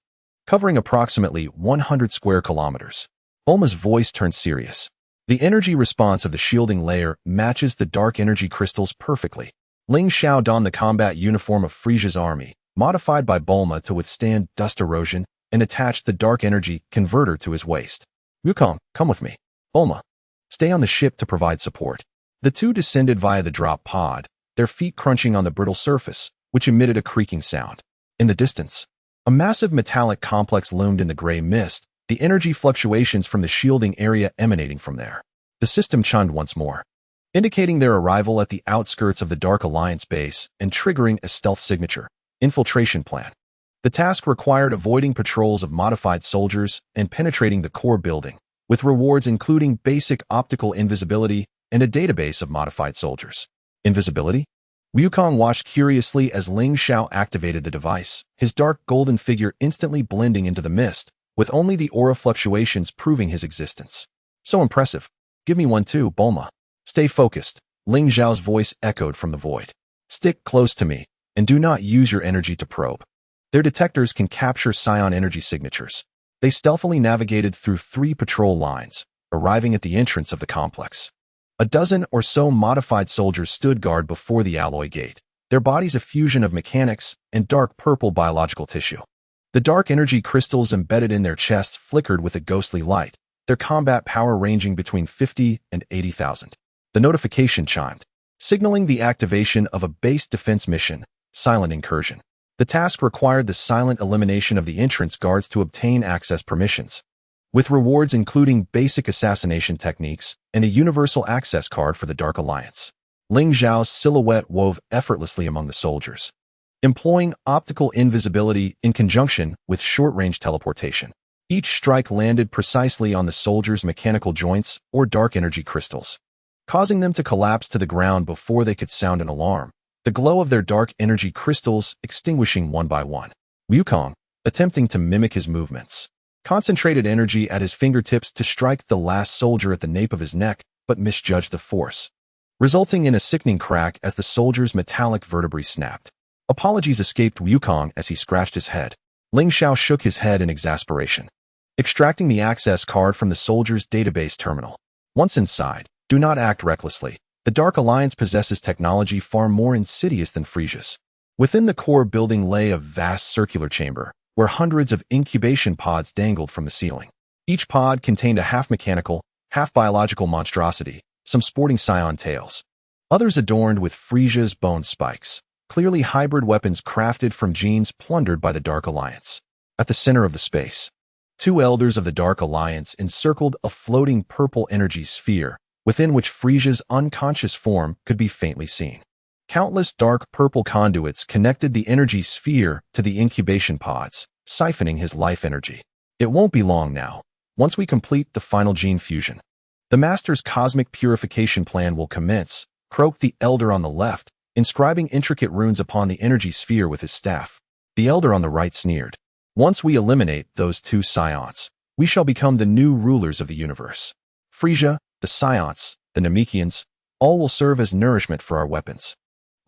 covering approximately 100 square kilometers. Bulma's voice turned serious. The energy response of the shielding layer matches the dark energy crystals perfectly. Ling Xiao donned the combat uniform of Frieza's army, modified by Bulma to withstand dust erosion, and attached the dark energy converter to his waist. "Wukong, come with me." "Bulma, stay on the ship to provide support." The two descended via the drop pod, their feet crunching on the brittle surface, which emitted a creaking sound. In the distance, a massive metallic complex loomed in the gray mist, the energy fluctuations from the shielding area emanating from there. The system chimed once more, indicating their arrival at the outskirts of the Dark Alliance base and triggering a stealth signature, infiltration plan. The task required avoiding patrols of modified soldiers and penetrating the core building, with rewards including basic optical invisibility and a database of modified soldiers. Invisibility? Wukong watched curiously as Ling Xiao activated the device, his dark golden figure instantly blending into the mist, with only the aura fluctuations proving his existence. "So impressive. Give me one too, Bulma." "Stay focused," Ling Xiao's voice echoed from the void. "Stick close to me, and do not use your energy to probe." Their detectors can capture Saiyan energy signatures. They stealthily navigated through 3 patrol lines, arriving at the entrance of the complex. A dozen or so modified soldiers stood guard before the alloy gate, their bodies a fusion of mechanics and dark purple biological tissue. The dark energy crystals embedded in their chests flickered with a ghostly light, their combat power ranging between 50 and 80,000. The notification chimed, signaling the activation of a base defense mission, Silent Incursion. The task required the silent elimination of the entrance guards to obtain access permissions, with rewards including basic assassination techniques and a universal access card for the Dark Alliance. Ling Xiao's silhouette wove effortlessly among the soldiers, employing optical invisibility in conjunction with short-range teleportation. Each strike landed precisely on the soldiers' mechanical joints or dark energy crystals, causing them to collapse to the ground before they could sound an alarm, the glow of their dark energy crystals extinguishing one by one. "Wukong, attempting to mimic his movements. Concentrated energy at his fingertips to strike the last soldier at the nape of his neck, but misjudged the force, resulting in a sickening crack as the soldier's metallic vertebrae snapped. Apologies escaped Wukong as he scratched his head. Ling Xiao shook his head in exasperation, extracting the access card from the soldier's database terminal. Once inside, do not act recklessly. The Dark Alliance possesses technology far more insidious than Frieza's. Within the core building lay a vast circular chamber, where hundreds of incubation pods dangled from the ceiling. Each pod contained a half-mechanical, half-biological monstrosity, some sporting Saiyan tails. Others adorned with Frieza's bone spikes, clearly hybrid weapons crafted from genes plundered by the Dark Alliance. At the center of the space, two elders of the Dark Alliance encircled a floating purple energy sphere, within which Frieza's unconscious form could be faintly seen. Countless dark purple conduits connected the energy sphere to the incubation pods, siphoning his life energy. It won't be long now. Once we complete the final gene fusion, the Master's cosmic purification plan will commence, croaked the elder on the left, inscribing intricate runes upon the energy sphere with his staff. The elder on the right sneered. Once we eliminate those two Saiyans, we shall become the new rulers of the universe. Frieza, the Saiyans, the Namekians, all will serve as nourishment for our weapons.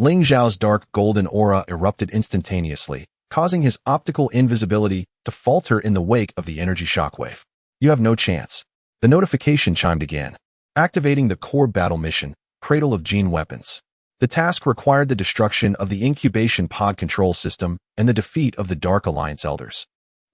Ling Xiao's dark golden aura erupted instantaneously, causing his optical invisibility to falter in the wake of the energy shockwave. You have no chance. The notification chimed again, activating the core battle mission, Cradle of Gene Weapons. The task required the destruction of the incubation pod control system and the defeat of the Dark Alliance elders,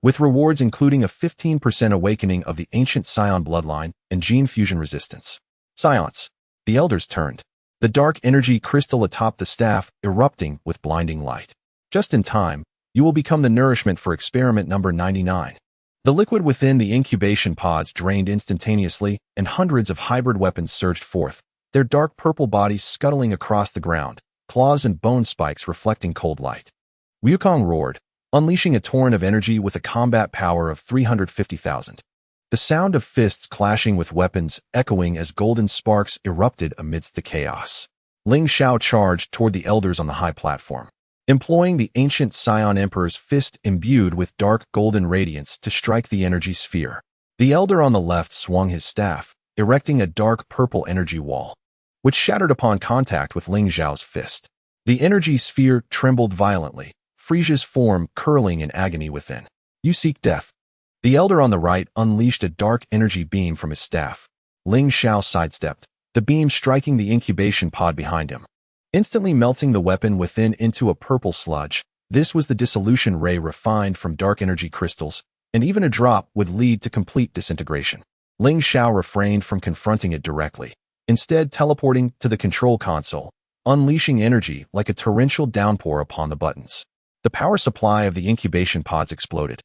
with rewards including a 15% awakening of the ancient Saiyan bloodline and gene fusion resistance. Science. The elders turned, the dark energy crystal atop the staff erupting with blinding light. Just in time, you will become the nourishment for experiment number 99. The liquid within the incubation pods drained instantaneously, and hundreds of hybrid weapons surged forth, their dark purple bodies scuttling across the ground, claws and bone spikes reflecting cold light. Wukong roared, unleashing a torrent of energy with a combat power of 350,000. The sound of fists clashing with weapons echoing as golden sparks erupted amidst the chaos. Ling Xiao charged toward the elders on the high platform, employing the ancient Saiyan Emperor's fist imbued with dark golden radiance to strike the energy sphere. The elder on the left swung his staff, erecting a dark purple energy wall, which shattered upon contact with Ling Xiao's fist. The energy sphere trembled violently, Frieza's form curling in agony within. You seek death. The elder on the right unleashed a dark energy beam from his staff. Ling Xiao sidestepped, the beam striking the incubation pod behind him, instantly melting the weapon within into a purple sludge. This was the dissolution ray refined from dark energy crystals, and even a drop would lead to complete disintegration. Ling Xiao refrained from confronting it directly, instead teleporting to the control console, unleashing energy like a torrential downpour upon the buttons. The power supply of the incubation pods exploded,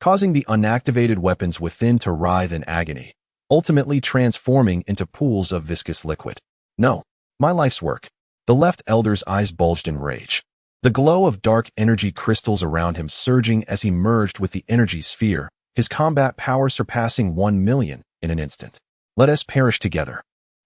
causing the unactivated weapons within to writhe in agony, ultimately transforming into pools of viscous liquid. No, my life's work. The left elder's eyes bulged in rage, the glow of dark energy crystals around him surging as he merged with the energy sphere, his combat power surpassing 1 million in an instant. Let us perish together.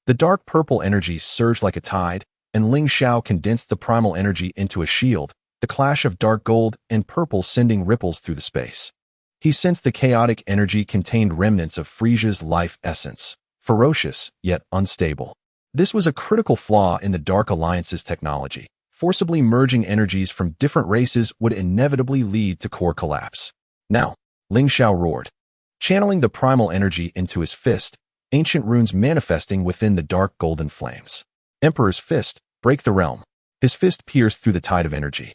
The dark purple energy surged like a tide, and Ling Xiao condensed the primal energy into a shield, the clash of dark gold and purple sending ripples through the space. He sensed the chaotic energy contained remnants of Frieza's life essence, ferocious yet unstable. This was a critical flaw in the Dark Alliance's technology. Forcibly merging energies from different races would inevitably lead to core collapse. Now, Ling Xiao roared, channeling the primal energy into his fist, ancient runes manifesting within the dark golden flames. Emperor's fist, break the realm. His fist pierced through the tide of energy,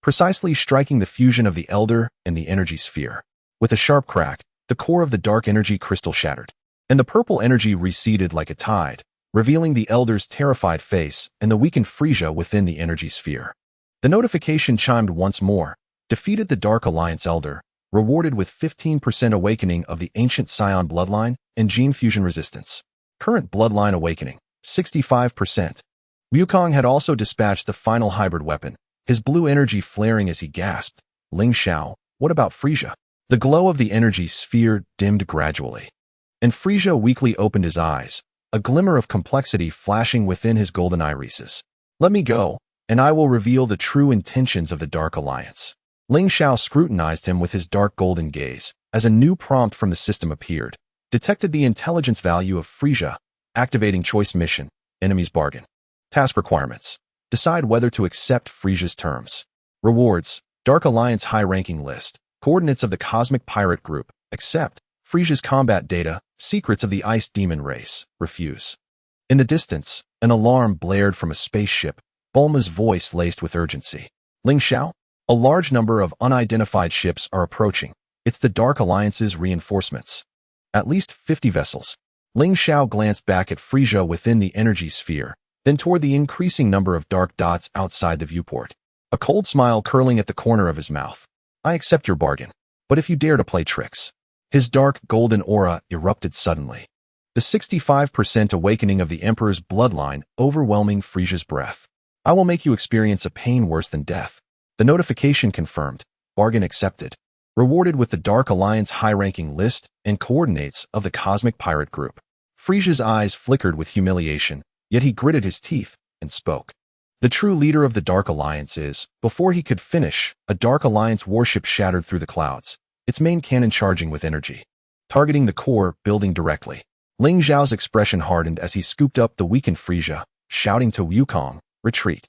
precisely striking the fusion of the elder and the energy sphere. With a sharp crack, the core of the dark energy crystal shattered, and the purple energy receded like a tide, revealing the elder's terrified face and the weakened Frieza within the energy sphere. The notification chimed once more, defeated the Dark Alliance elder, rewarded with 15% awakening of the ancient Saiyan bloodline and gene fusion resistance. Current bloodline awakening, 65%. Wukong had also dispatched the final hybrid weapon, his blue energy flaring as he gasped, Ling Xiao, what about Frieza? The glow of the energy sphere dimmed gradually, and Frieza weakly opened his eyes, a glimmer of complexity flashing within his golden irises. Let me go, and I will reveal the true intentions of the Dark Alliance. Ling Xiao scrutinized him with his dark golden gaze as a new prompt from the system appeared. Detected the intelligence value of Frieza. Activating choice mission. Enemy's bargain. Task requirements. Decide whether to accept Frieza's terms. Rewards. Dark Alliance high-ranking list. Coordinates of the Cosmic Pirate Group. Accept. Frieza's combat data. Secrets of the Ice Demon race. Refuse. In the distance, an alarm blared from a spaceship, Bulma's voice laced with urgency. Ling Xiao? A large number of unidentified ships are approaching. It's the Dark Alliance's reinforcements. At least 50 vessels. Ling Xiao glanced back at Frieza within the energy sphere, then toward the increasing number of dark dots outside the viewport. A cold smile curling at the corner of his mouth. I accept your bargain, but if you dare to play tricks. His dark golden aura erupted suddenly. The 65% awakening of the Emperor's bloodline overwhelming Frieza's breath. I will make you experience a pain worse than death. The notification confirmed. Bargain accepted. Rewarded with the Dark Alliance high-ranking list and coordinates of the Cosmic Pirate Group. Frieza's eyes flickered with humiliation, yet he gritted his teeth and spoke. The true leader of the Dark Alliance is, before he could finish, a Dark Alliance warship shattered through the clouds, its main cannon charging with energy, targeting the core building directly. Ling Xiao's expression hardened as he scooped up the weakened Frieza, shouting to Wukong, retreat.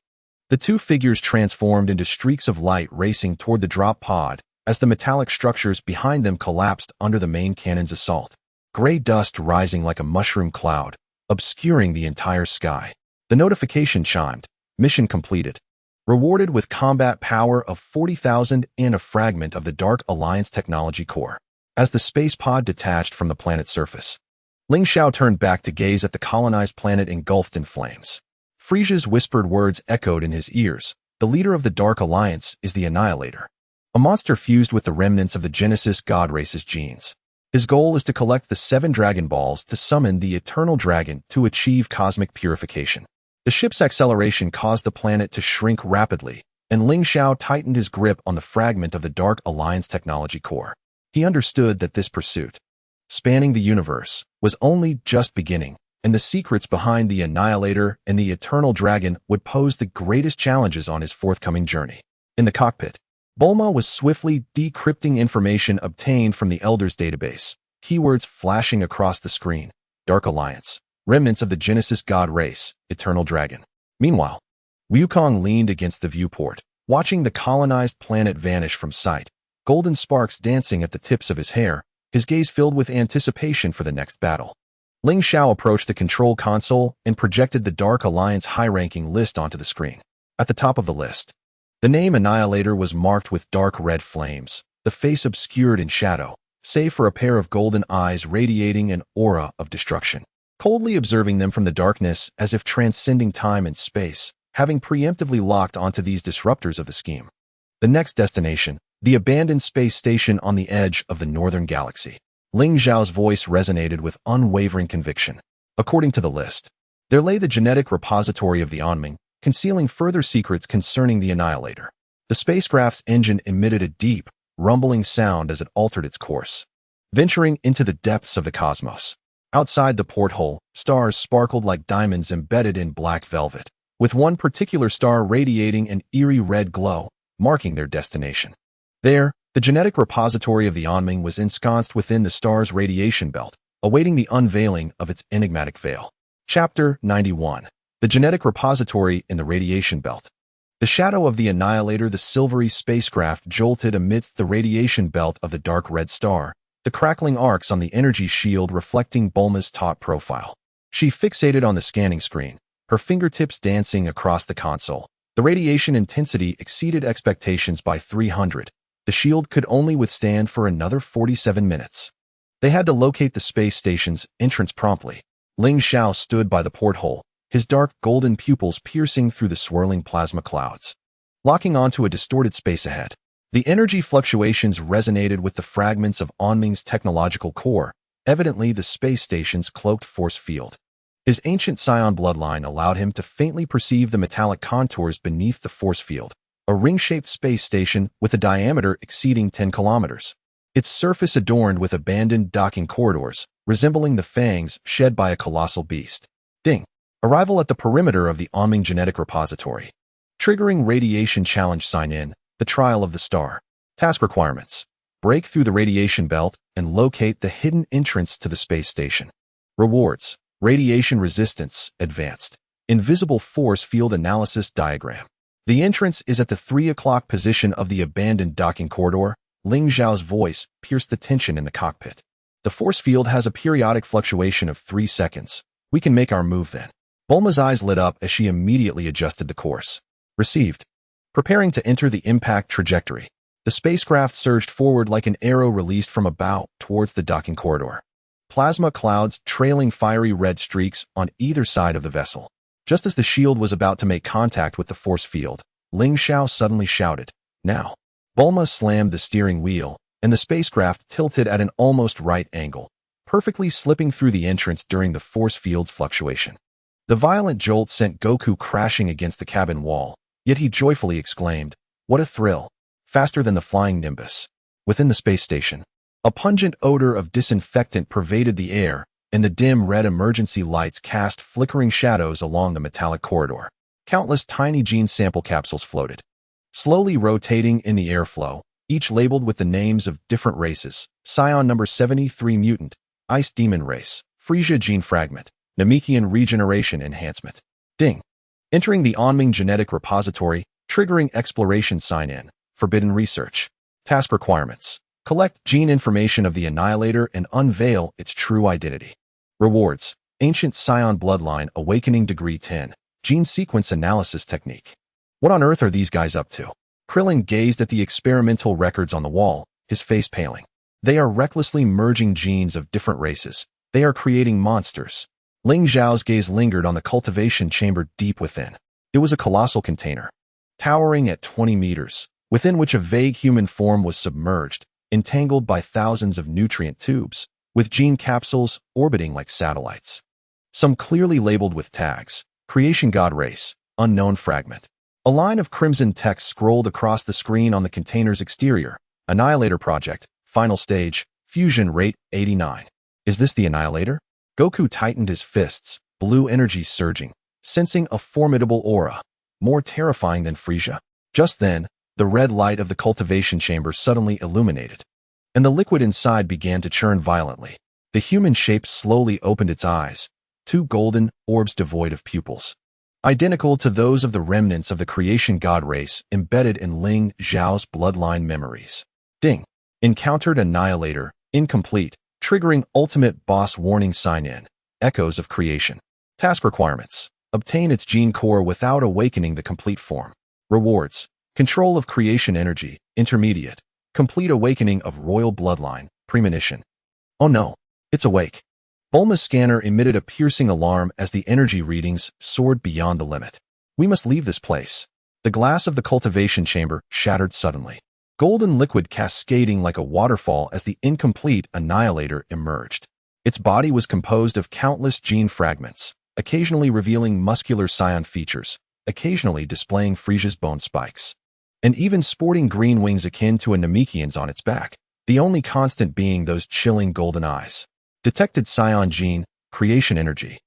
The two figures transformed into streaks of light racing toward the drop pod as the metallic structures behind them collapsed under the main cannon's assault. Gray dust rising like a mushroom cloud, obscuring the entire sky. The notification chimed. Mission completed. Rewarded with combat power of 40,000 and a fragment of the Dark Alliance technology core. As the space pod detached from the planet's surface, Ling Xiao turned back to gaze at the colonized planet engulfed in flames. Frieza's whispered words echoed in his ears. The leader of the Dark Alliance is the Annihilator. A monster fused with the remnants of the Genesis God race's genes. His goal is to collect the 7 Dragon Balls to summon the Eternal Dragon to achieve cosmic purification. The ship's acceleration caused the planet to shrink rapidly, and Ling Xiao tightened his grip on the fragment of the Dark Alliance technology core. He understood that this pursuit, spanning the universe, was only just beginning, and the secrets behind the Annihilator and the Eternal Dragon would pose the greatest challenges on his forthcoming journey. In the cockpit, Bulma was swiftly decrypting information obtained from the Elders database, keywords flashing across the screen. Dark Alliance, remnants of the Genesis God race, Eternal Dragon. Meanwhile, Wukong leaned against the viewport, watching the colonized planet vanish from sight, golden sparks dancing at the tips of his hair, his gaze filled with anticipation for the next battle. Ling Xiao approached the control console and projected the Dark Alliance high-ranking list onto the screen. At the top of the list, the name Annihilator was marked with dark red flames, the face obscured in shadow, save for a pair of golden eyes radiating an aura of destruction. Coldly observing them from the darkness as if transcending time and space, having preemptively locked onto these disruptors of the scheme. The next destination, the abandoned space station on the edge of the northern galaxy. Ling Xiao's voice resonated with unwavering conviction. According to the list, there lay the genetic repository of the Onming, concealing further secrets concerning the Annihilator. The spacecraft's engine emitted a deep, rumbling sound as it altered its course, venturing into the depths of the cosmos. Outside the porthole, stars sparkled like diamonds embedded in black velvet, with one particular star radiating an eerie red glow, marking their destination. There, the genetic repository of the Onming was ensconced within the star's radiation belt, awaiting the unveiling of its enigmatic veil. Chapter 91. The genetic repository in the radiation belt. The shadow of the Annihilator, the silvery spacecraft, jolted amidst the radiation belt of the dark red star, the crackling arcs on the energy shield reflecting Bulma's taut profile. She fixated on the scanning screen, her fingertips dancing across the console. The radiation intensity exceeded expectations by 300. The shield could only withstand for another 47 minutes. They had to locate the space station's entrance promptly. Ling Xiao stood by the porthole, his dark golden pupils piercing through the swirling plasma clouds, locking onto a distorted space ahead. The energy fluctuations resonated with the fragments of Onming's technological core, evidently the space station's cloaked force field. His ancient Saiyan bloodline allowed him to faintly perceive the metallic contours beneath the force field, a ring-shaped space station with a diameter exceeding 10 kilometers. Its surface adorned with abandoned docking corridors, resembling the fangs shed by a colossal beast. Ding! Arrival at the perimeter of the Onming genetic repository. Triggering radiation challenge sign-in, the trial of the star. Task requirements. Break through the radiation belt and locate the hidden entrance to the space station. Rewards. Radiation resistance, advanced. Invisible force field analysis diagram. The entrance is at the 3 o'clock position of the abandoned docking corridor. Ling Xiao's voice pierced the tension in the cockpit. The force field has a periodic fluctuation of 3 seconds. We can make our move then. Bulma's eyes lit up as she immediately adjusted the course. Received. Preparing to enter the impact trajectory. The spacecraft surged forward like an arrow released from a bow towards the docking corridor. Plasma clouds trailing fiery red streaks on either side of the vessel. Just as the shield was about to make contact with the force field, Ling Xiao suddenly shouted, "Now!" Bulma slammed the steering wheel, and the spacecraft tilted at an almost right angle, perfectly slipping through the entrance during the force field's fluctuation. The violent jolt sent Goku crashing against the cabin wall, yet he joyfully exclaimed, "What a thrill! Faster than the flying Nimbus." Within the space station, a pungent odor of disinfectant pervaded the air, and the dim red emergency lights cast flickering shadows along the metallic corridor. Countless tiny gene sample capsules floated, slowly rotating in the airflow, each labeled with the names of different races: Saiyan number 73 mutant, Ice Demon race, Frieza gene fragment, Namekian regeneration enhancement. Ding. Entering the Onming genetic repository, triggering exploration sign-in, forbidden research. Task requirements. Collect gene information of the Annihilator and unveil its true identity. Rewards. Ancient Saiyan bloodline awakening degree 10. Gene sequence analysis technique. What on earth are these guys up to? Krillin gazed at the experimental records on the wall, his face paling. They are recklessly merging genes of different races. They are creating monsters. Ling Xiao's gaze lingered on the cultivation chamber deep within. It was a colossal container, towering at 20 meters, within which a vague human form was submerged, entangled by thousands of nutrient tubes, with gene capsules orbiting like satellites. Some clearly labeled with tags: Creation God Race, Unknown Fragment. A line of crimson text scrolled across the screen on the container's exterior. Annihilator Project, Final Stage, Fusion Rate 89. Is this the Annihilator? Goku tightened his fists, blue energy surging, sensing a formidable aura, more terrifying than Frieza. Just then, the red light of the cultivation chamber suddenly illuminated, and the liquid inside began to churn violently. The human shape slowly opened its eyes, two golden orbs devoid of pupils, identical to those of the remnants of the creation god race embedded in Ling Xiao's bloodline memories. Ding. Encountered Annihilator, incomplete, triggering ultimate boss warning sign-in, echoes of creation. Task requirements. Obtain its gene core without awakening the complete form. Rewards. Control of creation energy, intermediate. Complete awakening of royal bloodline, premonition. Oh no, it's awake. Bulma's scanner emitted a piercing alarm as the energy readings soared beyond the limit. We must leave this place. The glass of the cultivation chamber shattered suddenly, golden liquid cascading like a waterfall as the incomplete Annihilator emerged. Its body was composed of countless gene fragments, occasionally revealing muscular Saiyan features, occasionally displaying Frieza's bone spikes, and even sporting green wings akin to a Namekian's on its back, the only constant being those chilling golden eyes. Detected Saiyan gene, creation energy.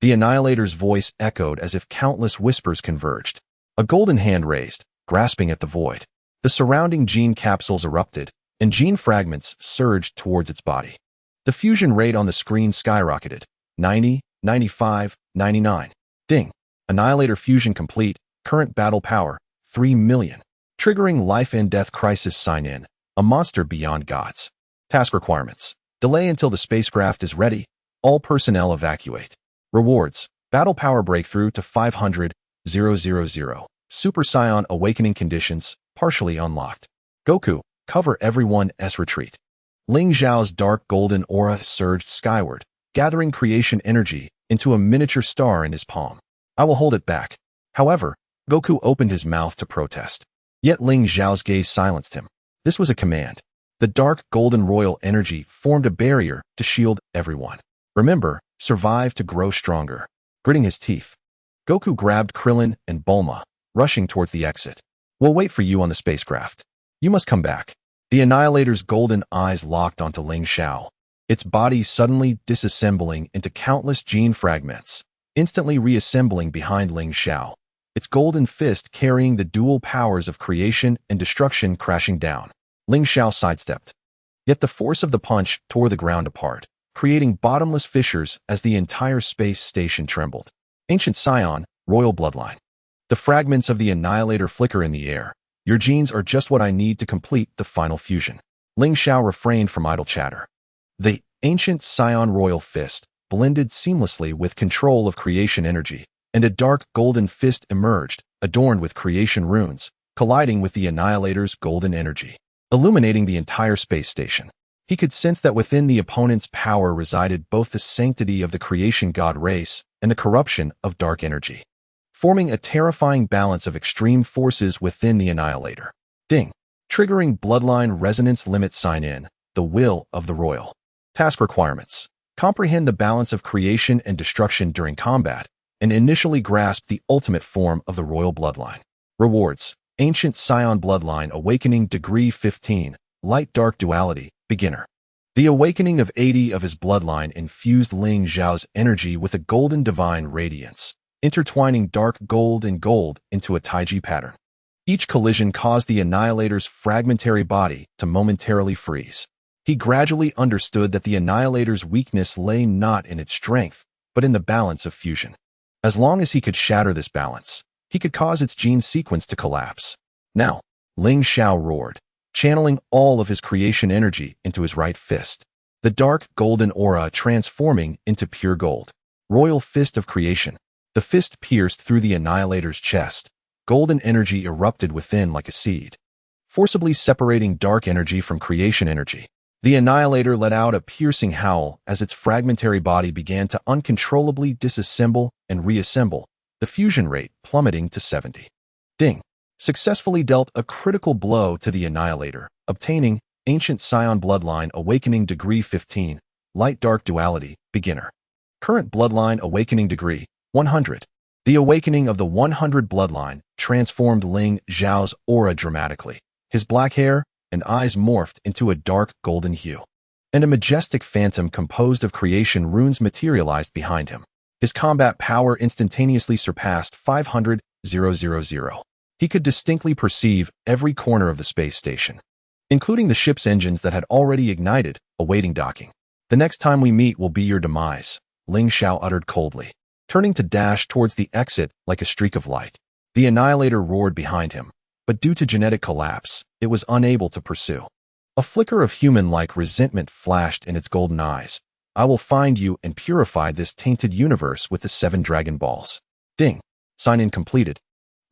The Annihilator's voice echoed as if countless whispers converged. A golden hand raised, grasping at the void. The surrounding gene capsules erupted, and gene fragments surged towards its body. The fusion rate on the screen skyrocketed. 90, 95, 99. Ding. Annihilator fusion complete. Current battle power, 3 million. Triggering life and death crisis sign-in. A monster beyond gods. Task requirements. Delay until the spacecraft is ready. All personnel evacuate. Rewards. Battle power breakthrough to 500, 000. Super Saiyan awakening conditions, partially unlocked. Goku, cover everyone's retreat. Ling Xiao's dark golden aura surged skyward, gathering creation energy into a miniature star in his palm. I will hold it back. However, Goku opened his mouth to protest. Yet Ling Xiao's gaze silenced him. This was a command. The dark golden royal energy formed a barrier to shield everyone. Remember, survive to grow stronger. Gritting his teeth, Goku grabbed Krillin and Bulma, rushing towards the exit. We'll wait for you on the spacecraft. You must come back. The Annihilator's golden eyes locked onto Ling Xiao, its body suddenly disassembling into countless gene fragments, instantly reassembling behind Ling Xiao, its golden fist carrying the dual powers of creation and destruction crashing down. Ling Xiao sidestepped. Yet the force of the punch tore the ground apart, creating bottomless fissures as the entire space station trembled. Ancient Saiyan, royal bloodline. The fragments of the Annihilator flicker in the air. Your genes are just what I need to complete the final fusion. Ling Xiao refrained from idle chatter. The ancient Saiyan royal fist blended seamlessly with control of creation energy, and a dark golden fist emerged, adorned with creation runes, colliding with the Annihilator's golden energy, illuminating the entire space station. He could sense that within the opponent's power resided both the sanctity of the creation god race and the corruption of dark energy, forming a terrifying balance of extreme forces within the Annihilator. Ding! Triggering bloodline resonance limit sign in, the will of the royal. Task requirements. Comprehend the balance of creation and destruction during combat, and initially grasp the ultimate form of the royal bloodline. Rewards. Ancient Saiyan Bloodline Awakening Degree 15, Light-Dark Duality, Beginner. The awakening of 80 of his bloodline infused Ling Xiao's energy with a golden divine radiance, intertwining dark gold and gold into a taiji pattern. Each collision caused the Annihilator's fragmentary body to momentarily freeze. He gradually understood that the Annihilator's weakness lay not in its strength, but in the balance of fusion. As long as he could shatter this balance, he could cause its gene sequence to collapse. Now, Ling Xiao roared, channeling all of his creation energy into his right fist, the dark golden aura transforming into pure gold. Royal Fist of Creation. The fist pierced through the Annihilator's chest. Golden energy erupted within like a seed, forcibly separating dark energy from creation energy. The Annihilator let out a piercing howl as its fragmentary body began to uncontrollably disassemble and reassemble, the fusion rate plummeting to 70. Ding! Successfully dealt a critical blow to the Annihilator, obtaining Ancient Saiyan Bloodline Awakening Degree 15, Light-Dark Duality, Beginner. Current Bloodline Awakening Degree, 100. The awakening of the 100 bloodline transformed Ling Xiao's aura dramatically. His black hair and eyes morphed into a dark golden hue, and a majestic phantom composed of creation runes materialized behind him. His combat power instantaneously surpassed 500,000. He could distinctly perceive every corner of the space station, including the ship's engines that had already ignited, awaiting docking. The next time we meet will be your demise, Ling Xiao uttered coldly, turning to dash towards the exit like a streak of light. The Annihilator roared behind him, but due to genetic collapse, it was unable to pursue. A flicker of human-like resentment flashed in its golden eyes. I will find you and purify this tainted universe with the 7 Dragon Balls. Ding. Sign-in completed.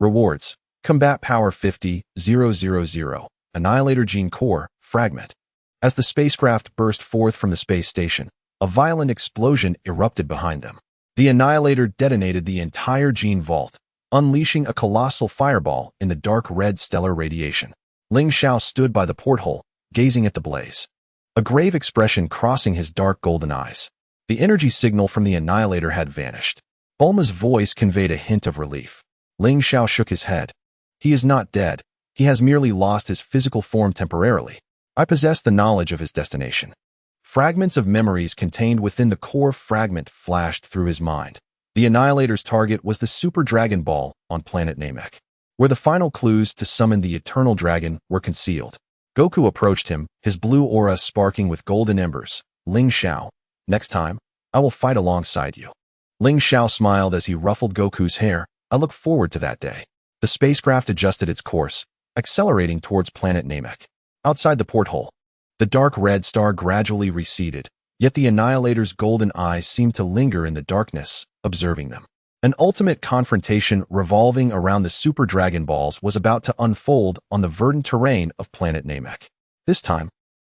Rewards. Combat Power 50,000. Annihilator Gene Core, Fragment. As the spacecraft burst forth from the space station, a violent explosion erupted behind them. The Annihilator detonated the entire gene vault, unleashing a colossal fireball in the dark red stellar radiation. Ling Xiao stood by the porthole, gazing at the blaze, a grave expression crossing his dark golden eyes. The energy signal from the Annihilator had vanished. Bulma's voice conveyed a hint of relief. Ling Xiao shook his head. He is not dead. He has merely lost his physical form temporarily. I possess the knowledge of his destination. Fragments of memories contained within the core fragment flashed through his mind. The Annihilator's target was the Super Dragon Ball on planet Namek, where the final clues to summon the Eternal Dragon were concealed. Goku approached him, his blue aura sparking with golden embers. Ling Xiao, next time, I will fight alongside you. Ling Xiao smiled as he ruffled Goku's hair. I look forward to that day. The spacecraft adjusted its course, accelerating towards planet Namek. Outside the porthole, the dark red star gradually receded, yet the Annihilator's golden eyes seemed to linger in the darkness, observing them. An ultimate confrontation revolving around the Super Dragon Balls was about to unfold on the verdant terrain of planet Namek. This time,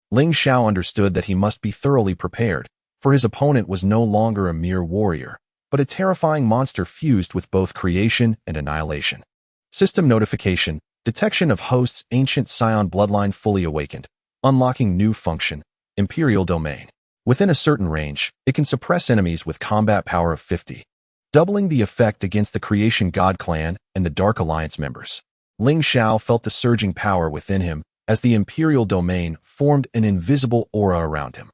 Ling Xiao understood that he must be thoroughly prepared, for his opponent was no longer a mere warrior, but a terrifying monster fused with both creation and annihilation. System notification, detection of hosts Ancient Saiyan Bloodline fully awakened, unlocking new function, Imperial Domain. Within a certain range, it can suppress enemies with combat power of 50, doubling the effect against the Creation God Clan and the Dark Alliance members. Ling Xiao felt the surging power within him as the Imperial Domain formed an invisible aura around him.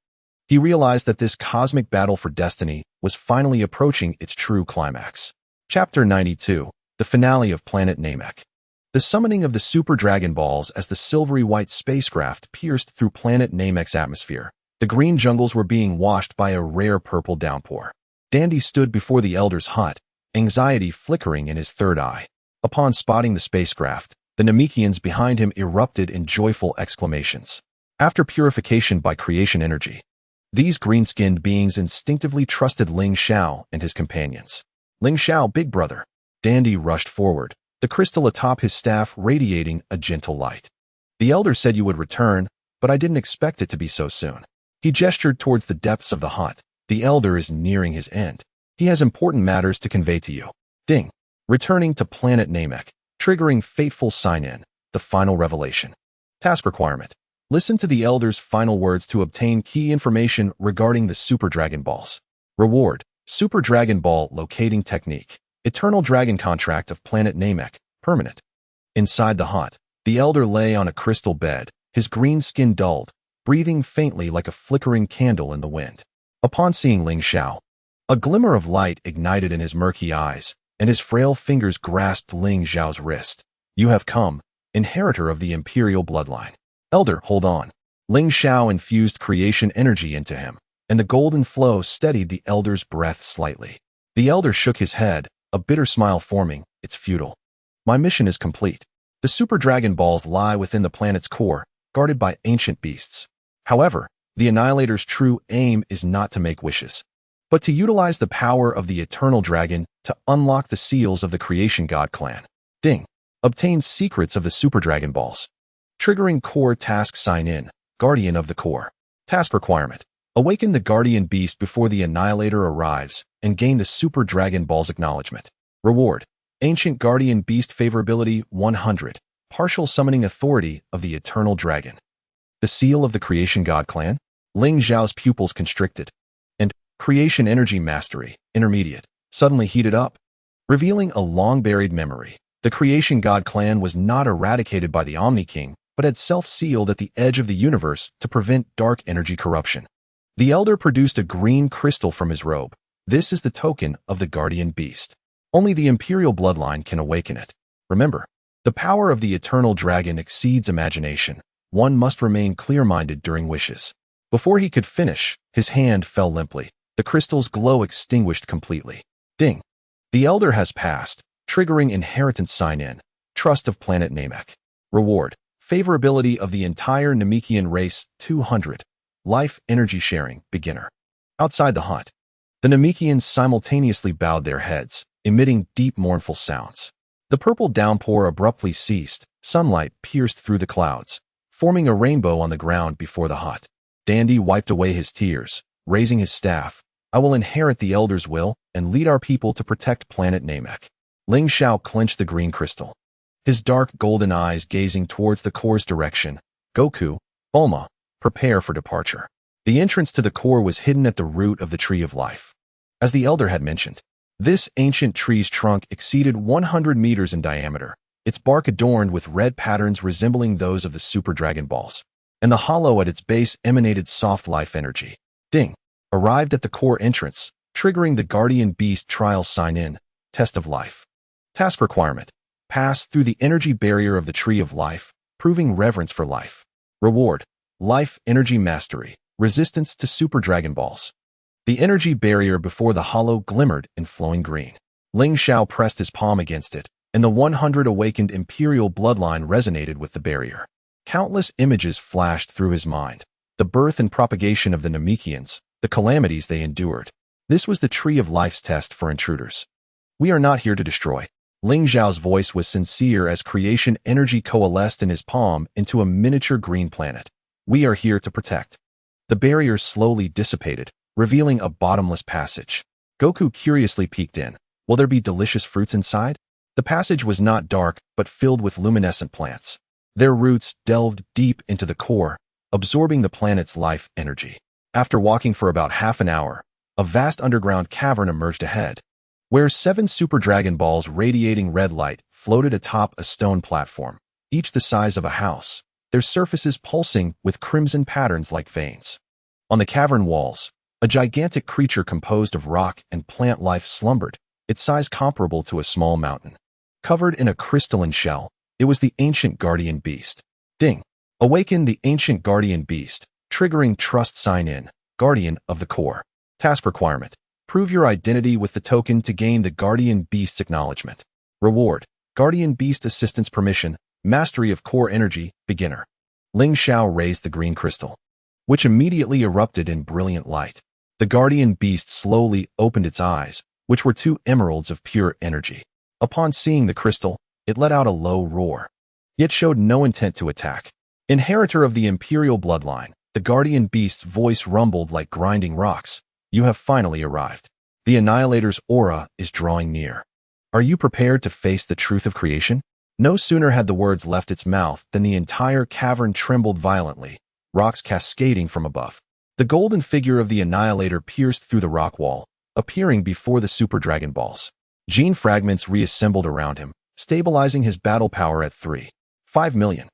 He realized that this cosmic battle for destiny was finally approaching its true climax. Chapter 92, the finale of Planet Namek. The summoning of the Super Dragon Balls as the silvery white spacecraft pierced through planet Namek's atmosphere. The green jungles were being washed by a rare purple downpour. Dandy stood before the Elder's hut, anxiety flickering in his third eye. Upon spotting the spacecraft, the Namekians behind him erupted in joyful exclamations. After purification by creation energy, these green-skinned beings instinctively trusted Ling Xiao and his companions. Ling Xiao, big brother. Dandy rushed forward, the crystal atop his staff radiating a gentle light. The Elder said you would return, but I didn't expect it to be so soon. He gestured towards the depths of the hut. The Elder is nearing his end. He has important matters to convey to you. Ding. Returning to planet Namek, triggering fateful sign-in, the final revelation. Task requirement. Listen to the Elder's final words to obtain key information regarding the Super Dragon Balls. Reward. Super Dragon Ball locating technique. Eternal Dragon contract of planet Namek, permanent. Inside the hut, the Elder lay on a crystal bed, his green skin dulled, breathing faintly like a flickering candle in the wind. Upon seeing Ling Xiao, a glimmer of light ignited in his murky eyes, and his frail fingers grasped Ling Xiao's wrist. You have come, inheritor of the imperial bloodline. Elder, hold on. Ling Xiao infused creation energy into him, and the golden flow steadied the Elder's breath slightly. The Elder shook his head, a bitter smile forming. It's futile. My mission is complete. The Super Dragon Balls lie within the planet's core, guarded by ancient beasts. However, the Annihilator's true aim is not to make wishes, but to utilize the power of the Eternal Dragon to unlock the seals of the Creation God clan. Ding. Obtain secrets of the Super Dragon Balls. Triggering core task sign-in, Guardian of the Core. Task requirement. Awaken the Guardian Beast before the Annihilator arrives and gain the Super Dragon Ball's acknowledgement. Reward. Ancient Guardian Beast favorability 100. Partial summoning authority of the Eternal Dragon. The seal of the Creation God clan. Ling Xiao's pupils constricted. And creation energy mastery, intermediate, suddenly heated up, revealing a long-buried memory. The Creation God clan was not eradicated by the Omni King, but had self-sealed at the edge of the universe to prevent dark energy corruption. The Elder produced a green crystal from his robe. This is the token of the Guardian Beast. Only the Imperial bloodline can awaken it. Remember, the power of the Eternal Dragon exceeds imagination. One must remain clear-minded during wishes. Before he could finish, his hand fell limply. The crystal's glow extinguished completely. Ding. The Elder has passed, triggering inheritance sign-in, trust of planet Namek. Reward. Favorability of the entire Namekian race 200. Life energy sharing, beginner. Outside the hut, the Namekians simultaneously bowed their heads, emitting deep mournful sounds. The purple downpour abruptly ceased, sunlight pierced through the clouds, forming a rainbow on the ground before the hut. Dandy wiped away his tears, raising his staff. I will inherit the Elder's will and lead our people to protect planet Namek. Ling Xiao clenched the green crystal, his dark golden eyes gazing towards the core's direction. Goku, Bulma, prepare for departure. The entrance to the core was hidden at the root of the Tree of Life. As the Elder had mentioned, this ancient tree's trunk exceeded 100 meters in diameter, its bark adorned with red patterns resembling those of the Super Dragon Balls, and the hollow at its base emanated soft life energy. Ding. Arrived at the core entrance, triggering the Guardian Beast trial sign-in, test of life. Task requirement. Pass through the energy barrier of the Tree of Life, proving reverence for life. Reward. Life energy mastery, resistance to Super Dragon Balls. The energy barrier before the hollow glimmered in flowing green. Ling Xiao pressed his palm against it, and the 100 awakened Imperial bloodline resonated with the barrier. Countless images flashed through his mind. The birth and propagation of the Namekians, the calamities they endured. This was the Tree of Life's test for intruders. We are not here to destroy. Ling Xiao's voice was sincere as creation energy coalesced in his palm into a miniature green planet. We are here to protect. The barrier slowly dissipated, revealing a bottomless passage. Goku curiously peeked in. Will there be delicious fruits inside? The passage was not dark, but filled with luminescent plants. Their roots delved deep into the core, absorbing the planet's life energy. After walking for about half an hour, a vast underground cavern emerged ahead, where 7 Super Dragon Balls radiating red light floated atop a stone platform, each the size of a house, their surfaces pulsing with crimson patterns like veins. On the cavern walls, a gigantic creature composed of rock and plant life slumbered, its size comparable to a small mountain. Covered in a crystalline shell, It was the ancient guardian beast. Ding. Awaken the ancient guardian beast, triggering trust sign-in, guardian of the core. Task requirement. Prove your identity with the token to gain the guardian beast's acknowledgement. Reward. Guardian beast assistance permission, mastery of core energy, beginner. Ling Xiao raised the green crystal, which immediately erupted in brilliant light. The guardian beast slowly opened its eyes, which were two emeralds of pure energy. Upon seeing the crystal, it let out a low roar, yet showed no intent to attack. Inheritor of the imperial bloodline, the guardian beast's voice rumbled like grinding rocks. You have finally arrived. The Annihilator's aura is drawing near. Are you prepared to face the truth of creation? No sooner had the words left its mouth than the entire cavern trembled violently, rocks cascading from above. The golden figure of the Annihilator pierced through the rock wall, appearing before the Super Dragon Balls. Gene fragments reassembled around him, stabilizing his battle power at 3.5 million,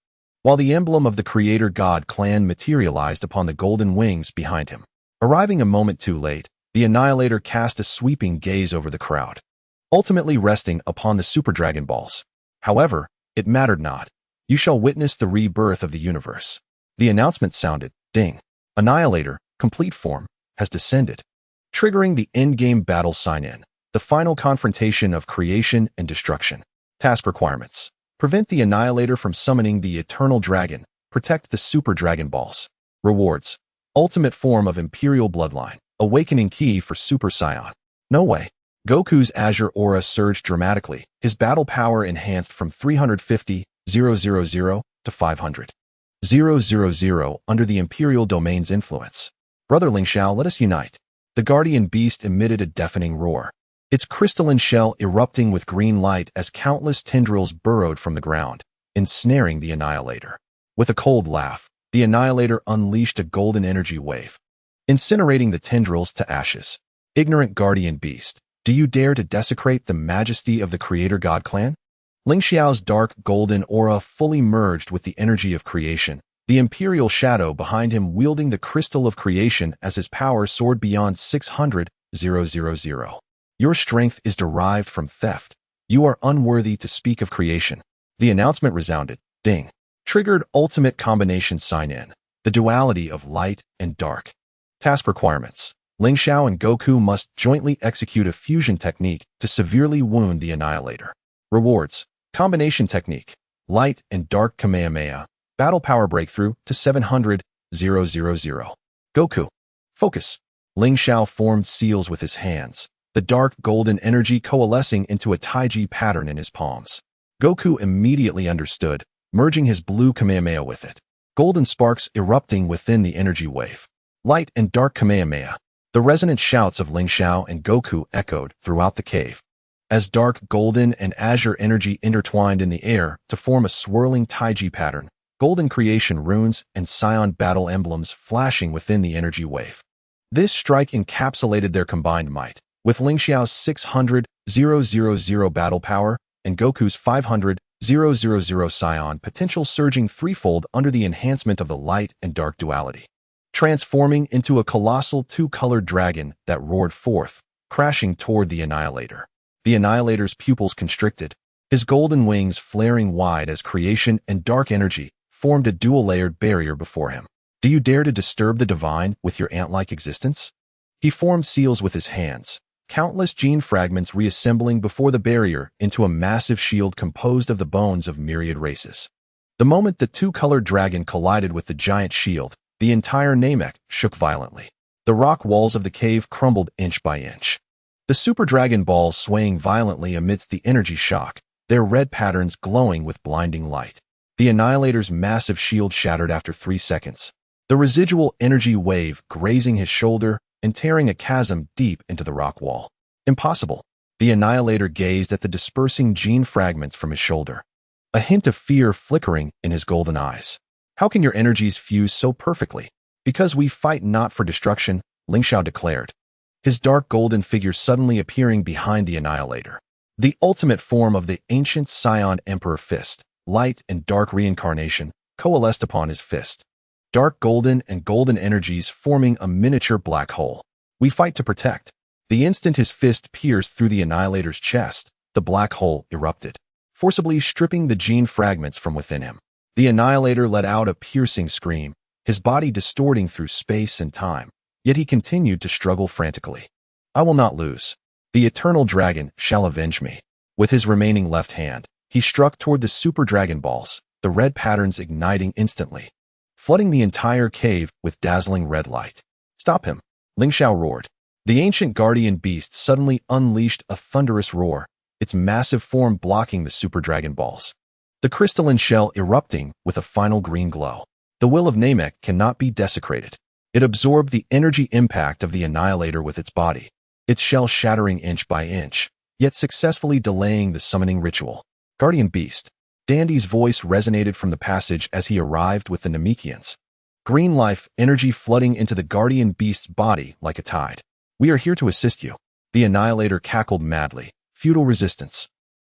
while the emblem of the Creator God clan materialized upon the golden wings behind him. Arriving a moment too late, the Annihilator cast a sweeping gaze over the crowd, ultimately resting upon the Super Dragon Balls. However, it mattered not. You shall witness the rebirth of the universe. The announcement sounded, ding. Annihilator, complete form, has descended, triggering the endgame battle sign-in, the final confrontation of creation and destruction. Task requirements. Prevent the Annihilator from summoning the Eternal Dragon. Protect the Super Dragon Balls. Rewards. Ultimate form of Imperial Bloodline. Awakening key for Super Saiyan. No way. Goku's Azure aura surged dramatically, his battle power enhanced from 350,000 to 500,000 under the Imperial Domain's influence. Brother Ling Xiao, let us unite. The guardian beast emitted a deafening roar, its crystalline shell erupting with green light as countless tendrils burrowed from the ground, ensnaring the Annihilator. With a cold laugh, the Annihilator unleashed a golden energy wave, incinerating the tendrils to ashes. Ignorant guardian beast, do you dare to desecrate the majesty of the Creator God clan? Ling Xiao's dark golden aura fully merged with the energy of creation, the imperial shadow behind him wielding the crystal of creation as his power soared beyond 600,000. Your strength is derived from theft. You are unworthy to speak of creation. The announcement resounded, ding. Triggered ultimate combination sign-in, the duality of light and dark. Task requirements. Ling Xiao and Goku must jointly execute a fusion technique to severely wound the Annihilator. Rewards. Combination technique. Light and dark Kamehameha. Battle power breakthrough to 700,000. Goku. Focus. Ling Xiao formed seals with his hands, the dark golden energy coalescing into a taiji pattern in his palms. Goku immediately understood, merging his blue Kamehameha with it. Golden sparks erupting within the energy wave. Light and dark Kamehameha. The resonant shouts of Ling Xiao and Goku echoed throughout the cave, as dark golden and azure energy intertwined in the air to form a swirling taiji pattern, golden creation runes and Saiyan battle emblems flashing within the energy wave. This strike encapsulated their combined might, with Ling Xiao's 600,000 battle power and Goku's 500,000 Saiyan potential surging threefold under the enhancement of the light and dark duality, transforming into a colossal two-colored dragon that roared forth, crashing toward the Annihilator. The Annihilator's pupils constricted, his golden wings flaring wide as creation and dark energy formed a dual-layered barrier before him. Do you dare to disturb the divine with your ant-like existence? He formed seals with his hands, countless gene fragments reassembling before the barrier into a massive shield composed of the bones of myriad races. The moment the two-colored dragon collided with the giant shield, the entire Namek shook violently. The rock walls of the cave crumbled inch by inch, the Super Dragon Balls swaying violently amidst the energy shock, their red patterns glowing with blinding light. The Annihilator's massive shield shattered after 3 seconds, the residual energy wave grazing his shoulder and tearing a chasm deep into the rock wall. Impossible. The Annihilator gazed at the dispersing gene fragments from his shoulder, a hint of fear flickering in his golden eyes. How can your energies fuse so perfectly? Because we fight not for destruction, Ling Xiao declared, his dark golden figure suddenly appearing behind the Annihilator. The ultimate form of the ancient Saiyan Emperor Fist, light and dark reincarnation, coalesced upon his fist. Dark golden and golden energies forming a miniature black hole. We fight to protect. The instant his fist pierced through the Annihilator's chest, the black hole erupted, forcibly stripping the gene fragments from within him. The Annihilator let out a piercing scream, his body distorting through space and time, yet he continued to struggle frantically. I will not lose. The Eternal Dragon shall avenge me. With his remaining left hand, he struck toward the Super Dragon Balls, the red patterns igniting instantly, flooding the entire cave with dazzling red light. Stop him! Ling Xiao roared. The ancient guardian beast suddenly unleashed a thunderous roar, its massive form blocking the Super Dragon Balls. The crystalline shell erupting with a final green glow. The will of Namek cannot be desecrated. It absorbed the energy impact of the Annihilator with its body, its shell shattering inch by inch, yet successfully delaying the summoning ritual. Guardian Beast. Dandy's voice resonated from the passage as he arrived with the Namekians. Green life energy flooding into the Guardian Beast's body like a tide. We are here to assist you. The Annihilator cackled madly. Futile resistance.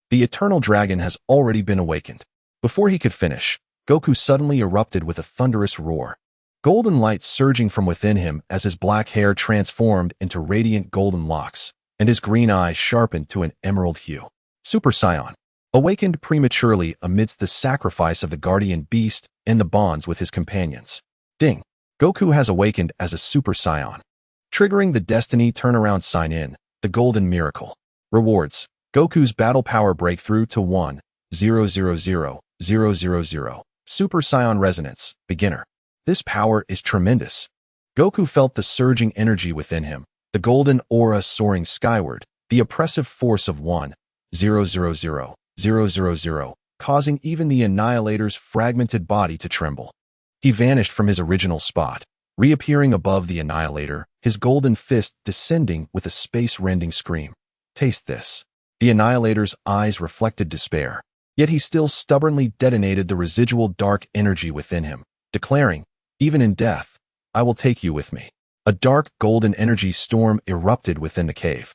The Eternal Dragon has already been awakened. Before he could finish, Goku suddenly erupted with a thunderous roar. Golden light surging from within him as his black hair transformed into radiant golden locks, and his green eyes sharpened to an emerald hue. Super Saiyan. Awakened prematurely amidst the sacrifice of the Guardian Beast and the bonds with his companions. Ding! Goku has awakened as a Super Saiyan. Triggering the Destiny Turnaround Sign-In, the Golden Miracle. Rewards. Goku's Battle Power Breakthrough to 1,000,000. Super Saiyan Resonance, Beginner. This power is tremendous. Goku felt the surging energy within him, the golden aura soaring skyward, the oppressive force of 1,000,000, causing even the Annihilator's fragmented body to tremble. He vanished from his original spot, reappearing above the Annihilator, his golden fist descending with a space-rending scream. Taste this. The Annihilator's eyes reflected despair, yet he still stubbornly detonated the residual dark energy within him, declaring, even in death, I will take you with me. A dark golden energy storm erupted within the cave,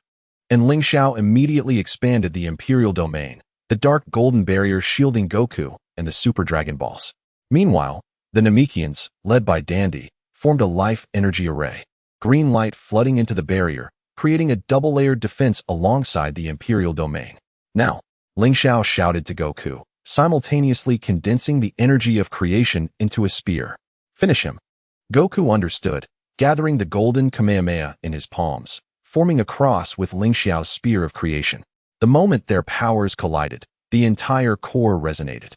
and Ling Xiao immediately expanded the Imperial Domain, the dark golden barrier shielding Goku and the Super Dragon Balls. Meanwhile, the Namekians, led by Dandy, formed a life energy array, green light flooding into the barrier, creating a double-layered defense alongside the Imperial Domain. Now, Ling Xiao shouted to Goku, simultaneously condensing the energy of creation into a spear. Finish him. Goku understood, gathering the golden Kamehameha in his palms, forming a cross with Ling Xiao's spear of creation. The moment their powers collided, the entire core resonated.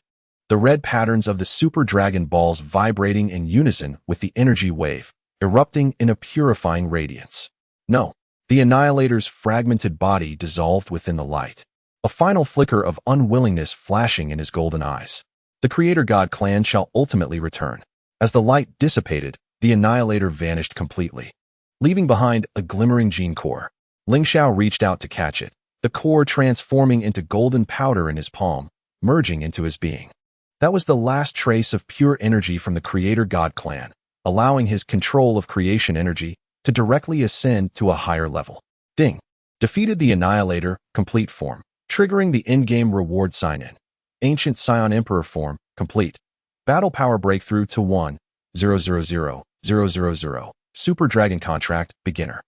The red patterns of the Super Dragon Balls vibrating in unison with the energy wave, erupting in a purifying radiance. No, the Annihilator's fragmented body dissolved within the light, a final flicker of unwillingness flashing in his golden eyes. The Creator God clan shall ultimately return. As the light dissipated, the Annihilator vanished completely, leaving behind a glimmering gene core. Ling Xiao reached out to catch it, the core transforming into golden powder in his palm, merging into his being. That was the last trace of pure energy from the Creator God clan, allowing his control of creation energy to directly ascend to a higher level. Ding! Defeated the Annihilator, complete form, triggering the in-game reward sign-in. Ancient Saiyan Emperor form, complete. Battle Power Breakthrough to 1,000,000. Super Dragon Contract, Beginner.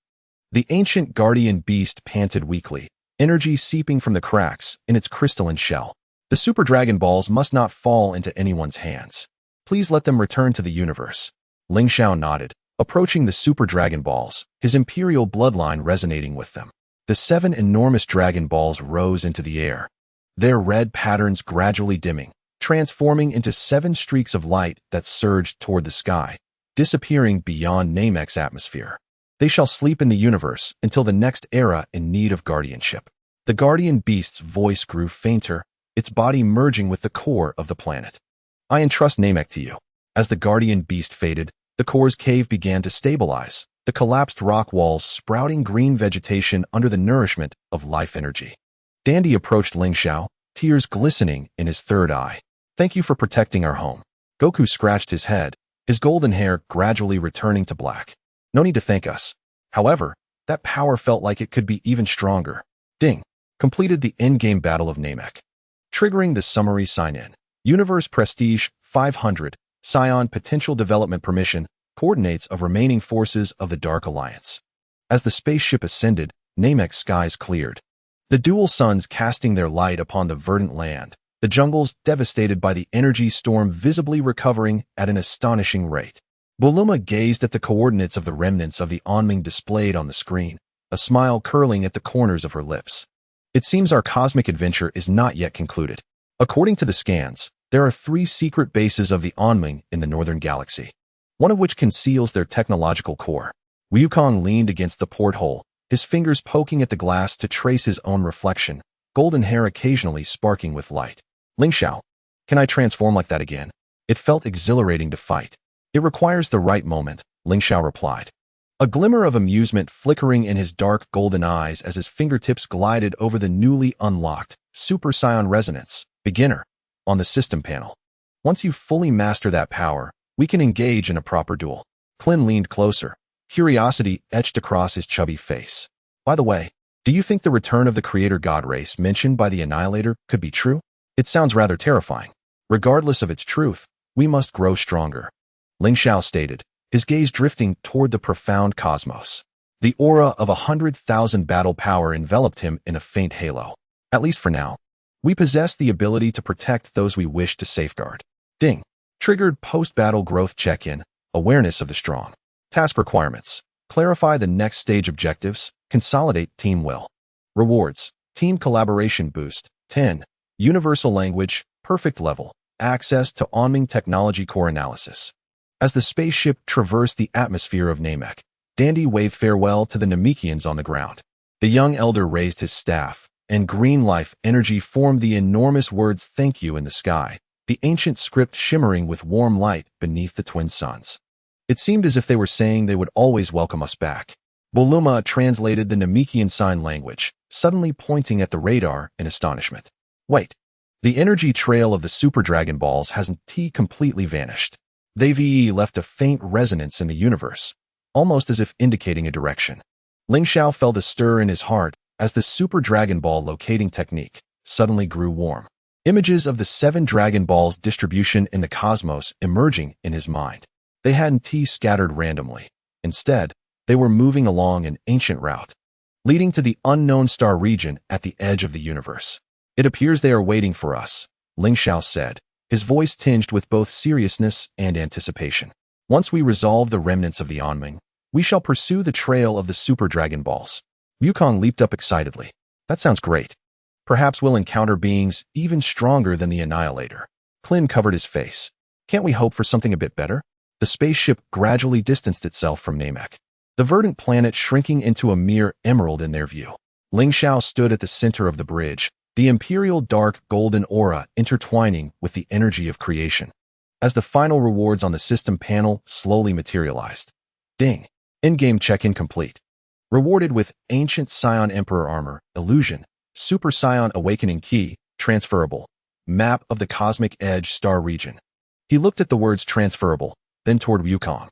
The ancient Guardian Beast panted weakly, energy seeping from the cracks in its crystalline shell. The Super Dragon Balls must not fall into anyone's hands. Please let them return to the universe. Ling Xiao nodded, approaching the Super Dragon Balls, his imperial bloodline resonating with them. The 7 enormous Dragon Balls rose into the air, their red patterns gradually dimming, transforming into 7 streaks of light that surged toward the sky, disappearing beyond Namek's atmosphere. They shall sleep in the universe until the next era in need of guardianship. The Guardian Beast's voice grew fainter, its body merging with the core of the planet. I entrust Namek to you. As the Guardian Beast faded, the core's cave began to stabilize, the collapsed rock walls sprouting green vegetation under the nourishment of life energy. Dandy approached Ling Xiao, tears glistening in his third eye. Thank you for protecting our home. Goku scratched his head, his golden hair gradually returning to black. No need to thank us. However, that power felt like it could be even stronger. Ding! Completed the in-game battle of Namek. Triggering the summary sign-in. Universe Prestige 500. Saiyan Potential Development Permission. Coordinates of remaining forces of the Dark Alliance. As the spaceship ascended, Namek's skies cleared. The dual suns casting their light upon the verdant land, the jungles devastated by the energy storm visibly recovering at an astonishing rate. Bulma gazed at the coordinates of the remnants of the Onming displayed on the screen, a smile curling at the corners of her lips. It seems our cosmic adventure is not yet concluded. According to the scans, there are 3 secret bases of the Onming in the northern galaxy, one of which conceals their technological core. Wukong leaned against the porthole, his fingers poking at the glass to trace his own reflection, golden hair occasionally sparking with light. Ling Xiao, can I transform like that again? It felt exhilarating to fight. It requires the right moment, Ling Xiao replied, a glimmer of amusement flickering in his dark golden eyes as his fingertips glided over the newly unlocked Super Saiyan Resonance Beginner on the system panel. Once you fully master that power, we can engage in a proper duel. Clin leaned closer, curiosity etched across his chubby face. By the way, do you think the return of the creator god race mentioned by the Annihilator could be true? It sounds rather terrifying. Regardless of its truth, we must grow stronger, Ling Xiao stated, his gaze drifting toward the profound cosmos. The aura of 100,000 battle power enveloped him in a faint halo. At least for now. We possess the ability to protect those we wish to safeguard. Ding. Triggered post-battle growth check-in, awareness of the strong. Task requirements. Clarify the next stage objectives, consolidate team will. Rewards. Team collaboration boost, 10. Universal language, perfect level, access to Onming technology core analysis. As the spaceship traversed the atmosphere of Namek, Dandy waved farewell to the Namekians on the ground. The young elder raised his staff, and green life energy formed the enormous words "Thank you" in the sky, the ancient script shimmering with warm light beneath the twin suns. It seemed as if they were saying they would always welcome us back. Bulma translated the Namekian sign language, suddenly pointing at the radar in astonishment. Wait. The energy trail of the Super Dragon Balls hasn't completely vanished. They've left a faint resonance in the universe, almost as if indicating a direction. Ling Xiao felt a stir in his heart as the Super Dragon Ball locating technique suddenly grew warm. Images of the 7 Dragon Balls distribution in the cosmos emerging in his mind. They hadn't scattered randomly. Instead, they were moving along an ancient route, leading to the unknown star region at the edge of the universe. It appears they are waiting for us, Ling Xiao said, his voice tinged with both seriousness and anticipation. Once we resolve the remnants of the Onming, we shall pursue the trail of the Super Dragon Balls. Wukong leaped up excitedly. That sounds great. Perhaps we'll encounter beings even stronger than the Annihilator. Clin covered his face. Can't we hope for something a bit better? The spaceship gradually distanced itself from Namek, the verdant planet shrinking into a mere emerald in their view. Ling Xiao stood at the center of the bridge, the imperial dark golden aura intertwining with the energy of creation. As the final rewards on the system panel slowly materialized. Ding. In-game check-in complete. Rewarded with Ancient Saiyan Emperor Armor, Illusion, Super Saiyan Awakening Key, Transferable, Map of the Cosmic Edge Star Region. He looked at the words transferable, then toward Wukong,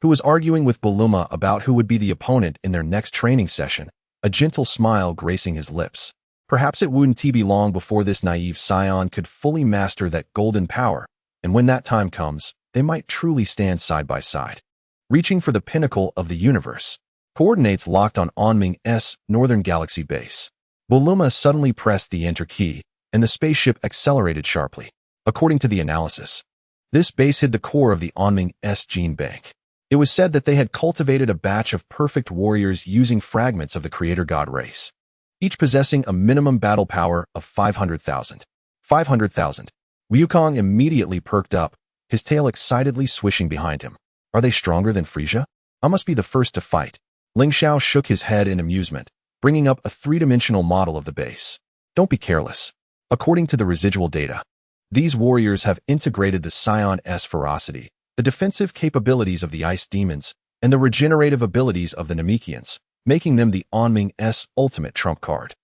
who was arguing with Bulma about who would be the opponent in their next training session, a gentle smile gracing his lips. Perhaps it wouldn't be long before this naive Saiyan could fully master that golden power, and when that time comes, they might truly stand side by side. Reaching for the pinnacle of the universe. Coordinates locked on Onming-S Northern Galaxy Base. Bulma suddenly pressed the Enter key, and the spaceship accelerated sharply. According to the analysis, this base hid the core of the Onming-S gene bank. It was said that they had cultivated a batch of perfect warriors using fragments of the creator god race, each possessing a minimum battle power of 500,000. 500,000. Wukong immediately perked up, his tail excitedly swishing behind him. Are they stronger than Frieza? I must be the first to fight. Ling Xiao shook his head in amusement, bringing up a 3-dimensional model of the base. Don't be careless. According to the residual data, these warriors have integrated the Saiyan-S ferocity, the defensive capabilities of the ice demons, and the regenerative abilities of the Namekians, making them the Onming-S ultimate trump card.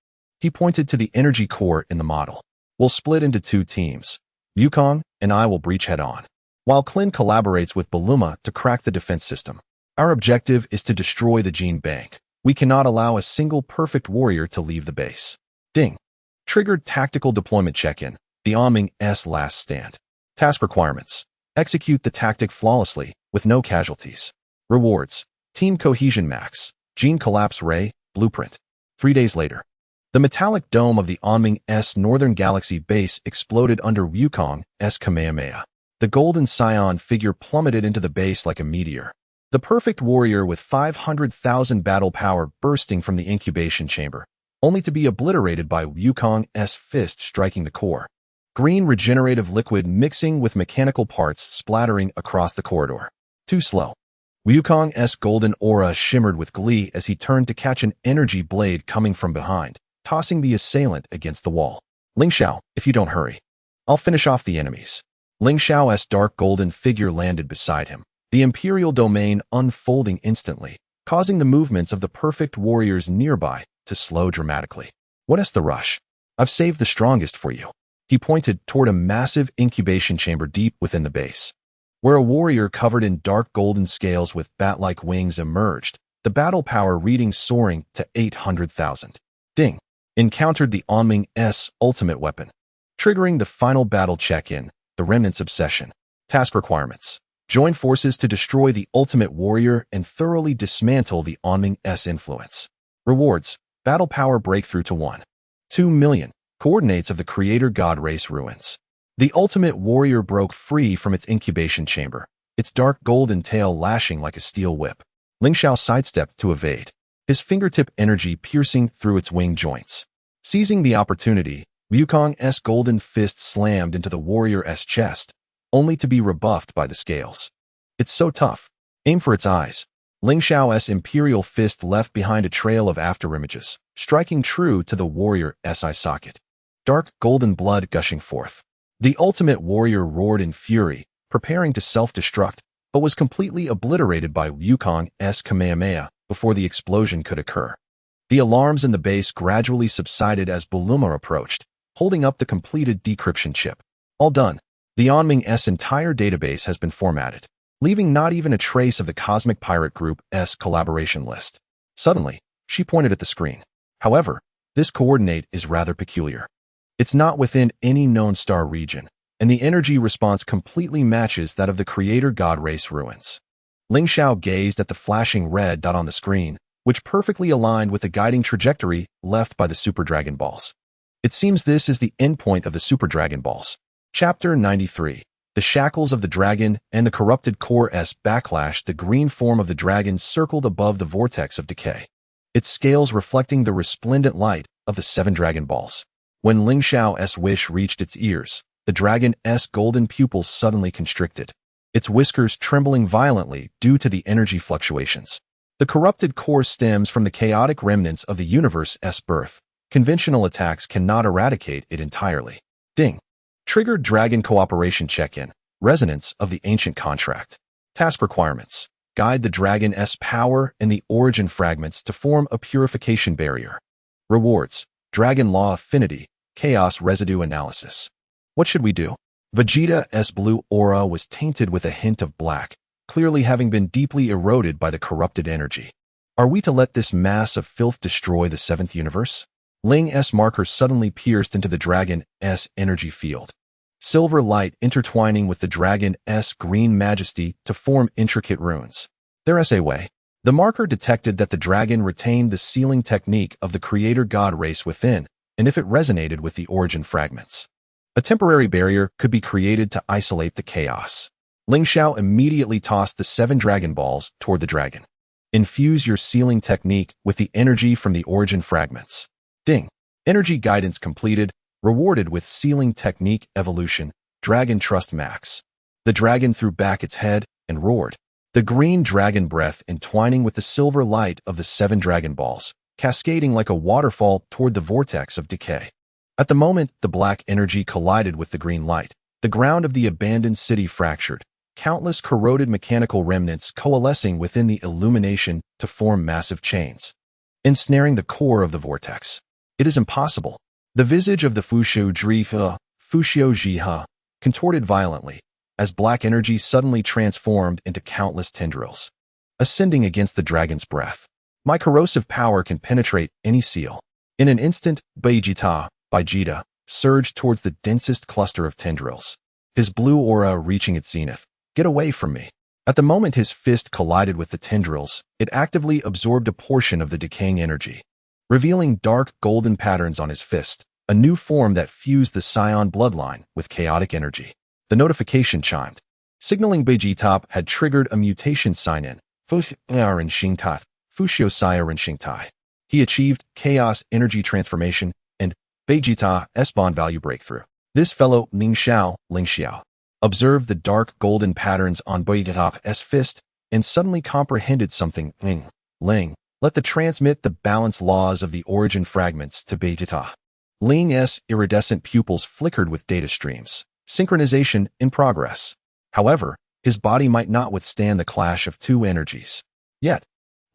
He pointed to the energy core in the model. We'll split into 2 teams. Wukong and I will breach head-on, while Clin collaborates with Bulma to crack the defense system. Our objective is to destroy the gene bank. We cannot allow a single perfect warrior to leave the base. Ding. Triggered tactical deployment check-in. The Onming-S last stand. Task requirements. Execute the tactic flawlessly, with no casualties. Rewards. Team Cohesion Max. Gene Collapse Ray, Blueprint. 3 days later. The metallic dome of the Onming's Northern Galaxy base exploded under Wukong's Kamehameha. The golden Saiyan figure plummeted into the base like a meteor. The perfect warrior with 500,000 battle power bursting from the incubation chamber, only to be obliterated by Wukong's fist striking the core. Green regenerative liquid mixing with mechanical parts splattering across the corridor. Too slow. Wukong's golden aura shimmered with glee as he turned to catch an energy blade coming from behind, tossing the assailant against the wall. Ling Xiao, if you don't hurry, I'll finish off the enemies. Ling Xiao's dark golden figure landed beside him, the Imperial domain unfolding instantly, causing the movements of the perfect warriors nearby to slow dramatically. What is the rush? I've saved the strongest for you. He pointed toward a massive incubation chamber deep within the base, where a warrior covered in dark golden scales with bat-like wings emerged, the battle power reading soaring to 800,000. Ding! Encountered the Onming's ultimate weapon, triggering the final battle check-in, the Remnants Obsession. Task requirements. Join forces to destroy the ultimate warrior and thoroughly dismantle the Onming's influence. Rewards. Battle power breakthrough to 1.2 million. Coordinates of the Creator God race ruins. The ultimate warrior broke free from its incubation chamber, its dark golden tail lashing like a steel whip. Ling Xiao sidestepped to evade, his fingertip energy piercing through its wing joints. Seizing the opportunity, Wukong's golden fist slammed into the warrior's chest, only to be rebuffed by the scales. It's so tough. Aim for its eyes. Ling Xiao's imperial fist left behind a trail of afterimages, striking true to the warrior's eye socket. Dark golden blood gushing forth. The ultimate warrior roared in fury, preparing to self-destruct, but was completely obliterated by Wukong's Kamehameha before the explosion could occur. The alarms in the base gradually subsided as Bulma approached, holding up the completed decryption chip. All done. The Onming's entire database has been formatted, leaving not even a trace of the Cosmic Pirate Group's collaboration list. Suddenly, she pointed at the screen. However, this coordinate is rather peculiar. It's not within any known star region, and the energy response completely matches that of the Creator God race ruins. Ling Xiao gazed at the flashing red dot on the screen, which perfectly aligned with the guiding trajectory left by the Super Dragon Balls. It seems this is the endpoint of the Super Dragon Balls. Chapter 93. The Shackles of the Dragon and the Corrupted Core's Backlash. The green form of the dragon circled above the vortex of decay, its scales reflecting the resplendent light of the 7 Dragon Balls. When Ling Xiao's wish reached its ears, the dragon's golden pupils suddenly constricted, its whiskers trembling violently due to the energy fluctuations. The corrupted core stems from the chaotic remnants of the universe's birth. Conventional attacks cannot eradicate it entirely. Ding. Triggered Dragon Cooperation Check-in. Resonance of the Ancient Contract. Task requirements. Guide the dragon's power and the origin fragments to form a purification barrier. Rewards. Dragon Law Affinity. Chaos Residue Analysis. What should we do? Vegeta's blue aura was tainted with a hint of black, clearly having been deeply eroded by the corrupted energy. Are we to let this mass of filth destroy the 7th universe? Ling's marker suddenly pierced into the dragon's energy field, silver light intertwining with the dragon's green majesty to form intricate runes. There's a way. The marker detected that the dragon retained the sealing technique of the Creator God race within, and if it resonated with the origin fragments, a temporary barrier could be created to isolate the chaos. Ling Xiao immediately tossed the 7 Dragon Balls toward the dragon. Infuse your sealing technique with the energy from the origin fragments. Ding. Energy guidance completed, rewarded with sealing technique evolution, Dragon Trust Max. The dragon threw back its head and roared, the green dragon breath entwining with the silver light of the 7 Dragon Balls, cascading like a waterfall toward the vortex of decay. At the moment the black energy collided with the green light, the ground of the abandoned city fractured, countless corroded mechanical remnants coalescing within the illumination to form massive chains, ensnaring the core of the vortex. It is impossible. The visage of the Fuxiu Jiha contorted violently, as black energy suddenly transformed into countless tendrils, ascending against the dragon's breath. My corrosive power can penetrate any seal. In an instant, Baijita surged towards the densest cluster of tendrils, his blue aura reaching its zenith. Get away from me. At the moment his fist collided with the tendrils, it actively absorbed a portion of the decaying energy, revealing dark golden patterns on his fist, a new form that fused the Saiyan bloodline with chaotic energy. The notification chimed, signaling Vegeta had triggered a mutation sign-in, Fushio. He achieved chaos energy transformation and Vegeta's bond value breakthrough. This fellow Ling Xiao, observed the dark golden patterns on Vegeta's fist and suddenly comprehended something. Ling, let the transmit the balance laws of the origin fragments to Vegeta. Ling's iridescent pupils flickered with data streams. Synchronization in progress. However, his body might not withstand the clash of two energies. Yet,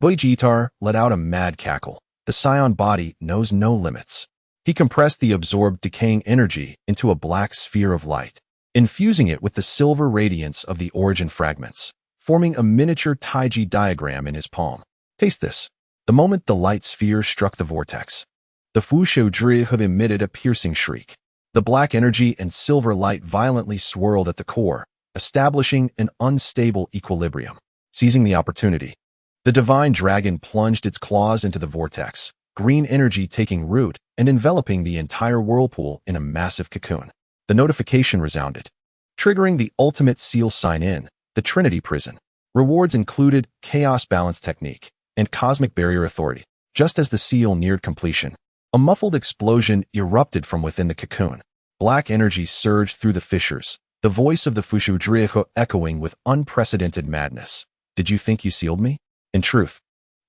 Vegeta let out a mad cackle. The Saiyan body knows no limits. He compressed the absorbed decaying energy into a black sphere of light, infusing it with the silver radiance of the origin fragments, forming a miniature Taiji diagram in his palm. Taste this. The moment the light sphere struck the vortex, the Fusho Driho emitted a piercing shriek. The black energy and silver light violently swirled at the core, establishing an unstable equilibrium. Seizing the opportunity, the divine dragon plunged its claws into the vortex, green energy taking root and enveloping the entire whirlpool in a massive cocoon. The notification resounded, triggering the ultimate seal sign-in, the Trinity Prison. Rewards included Chaos Balance Technique and Cosmic Barrier Authority. Just as the seal neared completion, a muffled explosion erupted from within the cocoon. Black energy surged through the fissures, the voice of the Fushu Driho echoing with unprecedented madness. Did you think you sealed me? In truth,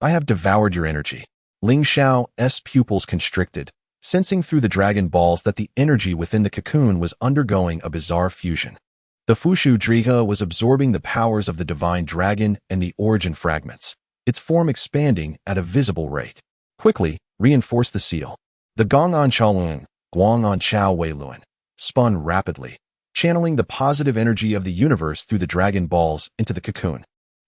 I have devoured your energy. Ling Xiao's pupils constricted, sensing through the Dragon Balls that the energy within the cocoon was undergoing a bizarre fusion. The Fushu Driho was absorbing the powers of the Divine Dragon and the origin fragments, its form expanding at a visible rate. Quickly, reinforce the seal. The Guang Chao Wei Luan, spun rapidly, channeling the positive energy of the universe through the Dragon Balls into the cocoon,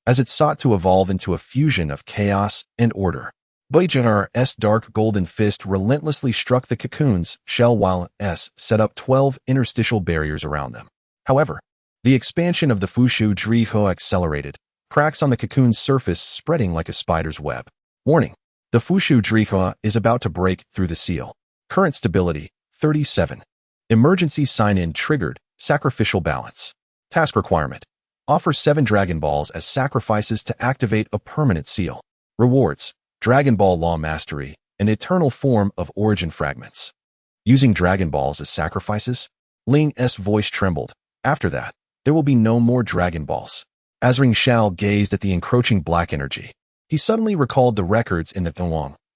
as it sought to evolve into a fusion of chaos and order. Vegeta's dark golden fist relentlessly struck the cocoon's shell while set up 12 interstitial barriers around them. However, the expansion of the Fushu Driho accelerated, cracks on the cocoon's surface spreading like a spider's web. Warning. The Fushu Driho is about to break through the seal. Current stability, 37. Emergency sign-in triggered, sacrificial balance. Task requirement. Offer 7 Dragon Balls as sacrifices to activate a permanent seal. Rewards. Dragon Ball Law Mastery, an eternal form of origin fragments. Using Dragon Balls as sacrifices? Ling's voice trembled. After that, there will be no more Dragon Balls. As Ling Xiao gazed at the encroaching black energy, he suddenly recalled the records in the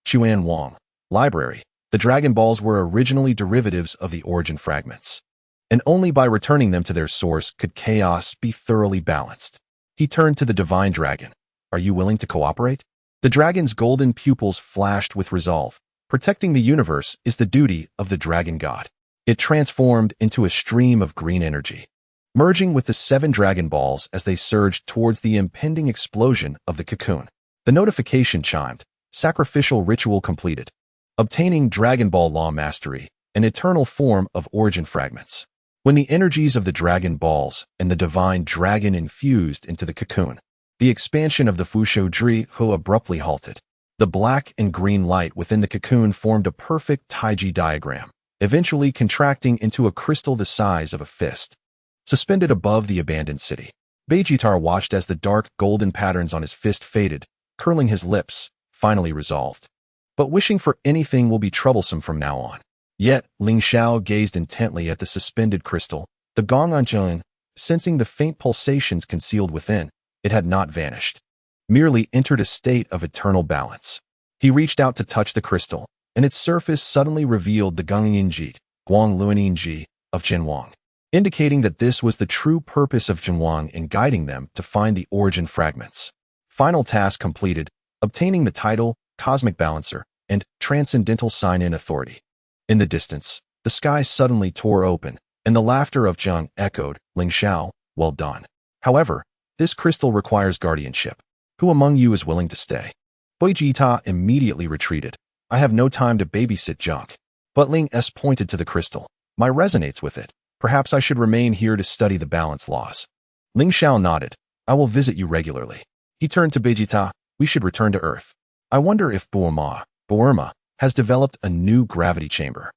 Chuan Wang library. The Dragon Balls were originally derivatives of the origin fragments, and only by returning them to their source could chaos be thoroughly balanced. He turned to the Divine Dragon. Are you willing to cooperate? The dragon's golden pupils flashed with resolve. Protecting the universe is the duty of the Dragon God. It transformed into a stream of green energy, merging with the 7 Dragon Balls as they surged towards the impending explosion of the cocoon. The notification chimed. Sacrificial ritual completed. Obtaining Dragon Ball Law Mastery, an eternal form of origin fragments. When the energies of the Dragon Balls and the Divine Dragon infused into the cocoon, the expansion of the Fusho Driho abruptly halted. The black and green light within the cocoon formed a perfect Taiji diagram, eventually contracting into a crystal the size of a fist. Suspended above the abandoned city, Vegeta watched as the dark golden patterns on his fist faded, curling his lips, finally resolved. But wishing for anything will be troublesome from now on. Yet, Ling Xiao gazed intently at the suspended crystal. The Gong, sensing the faint pulsations concealed within, it had not vanished, merely entered a state of eternal balance. He reached out to touch the crystal, and its surface suddenly revealed the Guang Luaninji of Zhenwang, indicating that this was the true purpose of Zhenwang in guiding them to find the origin fragments. Final task completed, obtaining the title, Cosmic Balancer, and Transcendental Sign-In Authority. In the distance, the sky suddenly tore open, and the laughter of Zhang echoed, Ling Xiao, well done. However, this crystal requires guardianship. Who among you is willing to stay? Vegeta immediately retreated. I have no time to babysit junk. But Ling S pointed to the crystal. My resonates with it. Perhaps I should remain here to study the balance laws. Ling Xiao nodded. I will visit you regularly. He turned to Vegeta. We should return to Earth. I wonder if Bulma has developed a new gravity chamber.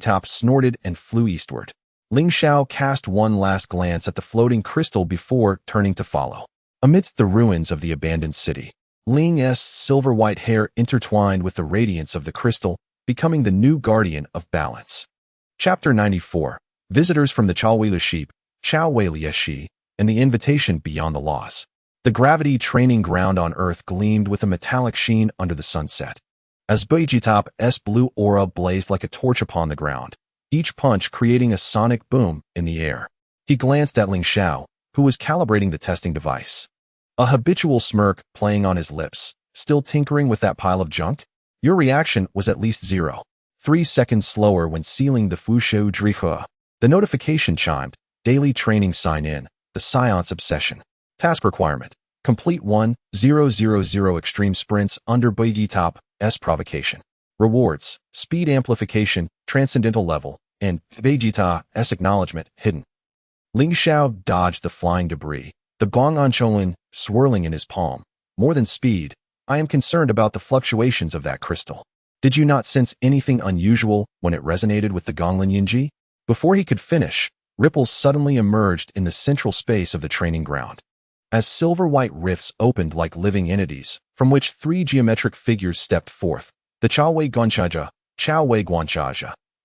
Top snorted and flew eastward. Ling Xiao cast one last glance at the floating crystal before turning to follow. Amidst the ruins of the abandoned city, Ling's silver-white hair intertwined with the radiance of the crystal, becoming the new guardian of balance. Chapter 94. Visitors from the Chaowei Sheep, Chaowei Shi, and the Invitation Beyond the Laws. The gravity training ground on Earth gleamed with a metallic sheen under the sunset. As Top's blue aura blazed like a torch upon the ground, each punch creating a sonic boom in the air. He glanced at Ling Xiao, who was calibrating the testing device. A habitual smirk playing on his lips, still tinkering with that pile of junk? Your reaction was at least 0.3 seconds slower when sealing the Fushu Drihua. The notification chimed. Daily training sign in. The Science Obsession. Task requirement. Complete 1,000 extreme sprints under Top's provocation. Rewards. Speed amplification, transcendental level, and Top's acknowledgement hidden. Ling Xiao dodged the flying debris, the Gong Ancholin swirling in his palm. More than speed, I am concerned about the fluctuations of that crystal. Did you not sense anything unusual when it resonated with the Gonglin Yinji? Before he could finish, ripples suddenly emerged in the central space of the training ground. As silver-white rifts opened like living entities, from which 3 geometric figures stepped forth, the Chaowei Guanchaja,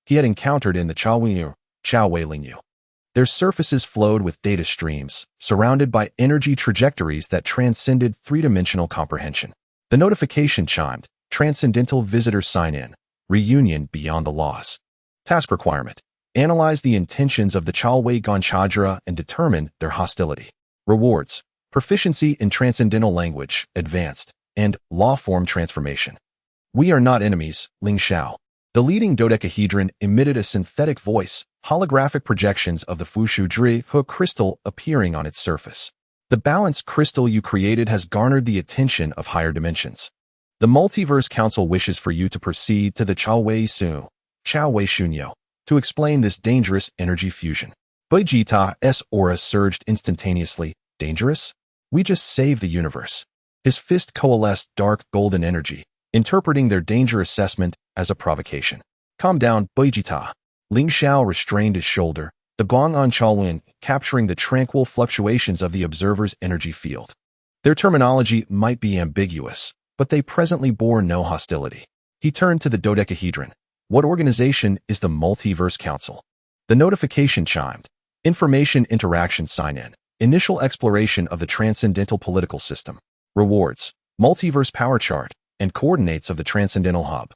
he had encountered in the Chaowei Lingyu. Their surfaces flowed with data streams, surrounded by energy trajectories that transcended three-dimensional comprehension. The notification chimed. Transcendental visitor sign-in. Reunion beyond the laws. Task requirement. Analyze the intentions of the Chaowei Guanchaja and determine their hostility. Rewards. Proficiency in transcendental language, advanced, and law form transformation. We are not enemies, Ling Xiao. The leading dodecahedron emitted a synthetic voice, holographic projections of the Fushu Drihua crystal appearing on its surface. The balanced crystal you created has garnered the attention of higher dimensions. The Multiverse Council wishes for you to proceed to the Chaowei Shunyo, to explain this dangerous energy fusion. Top's aura surged instantaneously. Dangerous? We just saved the universe. His fist coalesced dark golden energy, interpreting their danger assessment as a provocation. Calm down, Beijita. Ling Xiao restrained his shoulder, the Gong Ancholin capturing the tranquil fluctuations of the observer's energy field. Their terminology might be ambiguous, but they presently bore no hostility. He turned to the dodecahedron. What organization is the Multiverse Council? The notification chimed. Information interaction sign-in. Initial exploration of the transcendental political system. Rewards. Multiverse power chart and coordinates of the transcendental hub.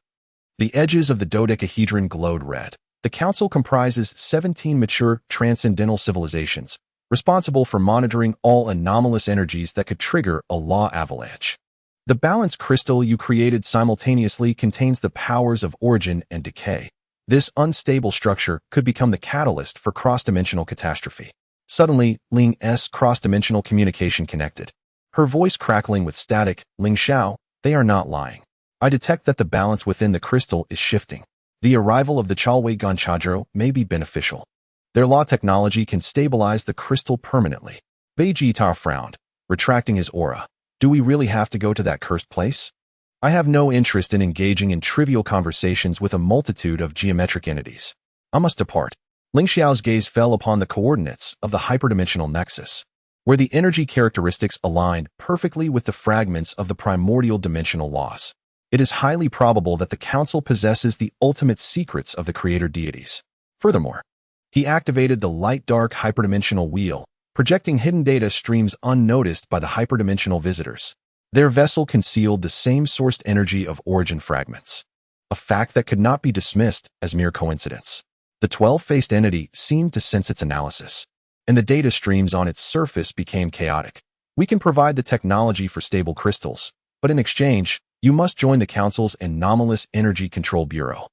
The edges of the dodecahedron glowed red. The council comprises 17 mature transcendental civilizations, responsible for monitoring all anomalous energies that could trigger a law avalanche. The balanced crystal you created simultaneously contains the powers of origin and decay. This unstable structure could become the catalyst for cross-dimensional catastrophe. Suddenly, Ling's cross-dimensional communication connected. Her voice crackling with static. Ling Xiao, they are not lying. I detect that the balance within the crystal is shifting. The arrival of the Chaowei Guanchaja may be beneficial. Their law technology can stabilize the crystal permanently. Beijita frowned, retracting his aura. Do we really have to go to that cursed place? I have no interest in engaging in trivial conversations with a multitude of geometric entities. I must depart. Ling Xiao's gaze fell upon the coordinates of the hyperdimensional nexus, where the energy characteristics aligned perfectly with the fragments of the primordial dimensional laws. It is highly probable that the Council possesses the ultimate secrets of the creator deities. Furthermore, he activated the light-dark hyperdimensional wheel, projecting hidden data streams unnoticed by the hyperdimensional visitors. Their vessel concealed the same sourced energy of origin fragments, a fact that could not be dismissed as mere coincidence. The 12-faced entity seemed to sense its analysis, and the data streams on its surface became chaotic. We can provide the technology for stable crystals, but in exchange, you must join the Council's Anomalous Energy Control Bureau.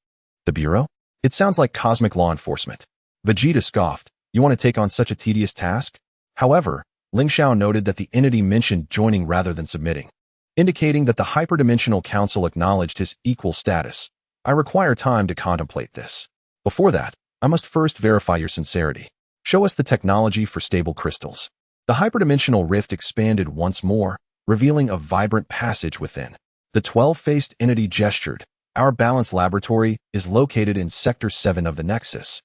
The Bureau? It sounds like cosmic law enforcement. Vegeta scoffed. You want to take on such a tedious task? However, Ling Xiao noted that the entity mentioned joining rather than submitting, indicating that the hyperdimensional council acknowledged his equal status. I require time to contemplate this. Before that, I must first verify your sincerity. Show us the technology for stable crystals. The hyperdimensional rift expanded once more, revealing a vibrant passage within. The 12-faced entity gestured. Our balance laboratory is located in Sector 7 of the Nexus,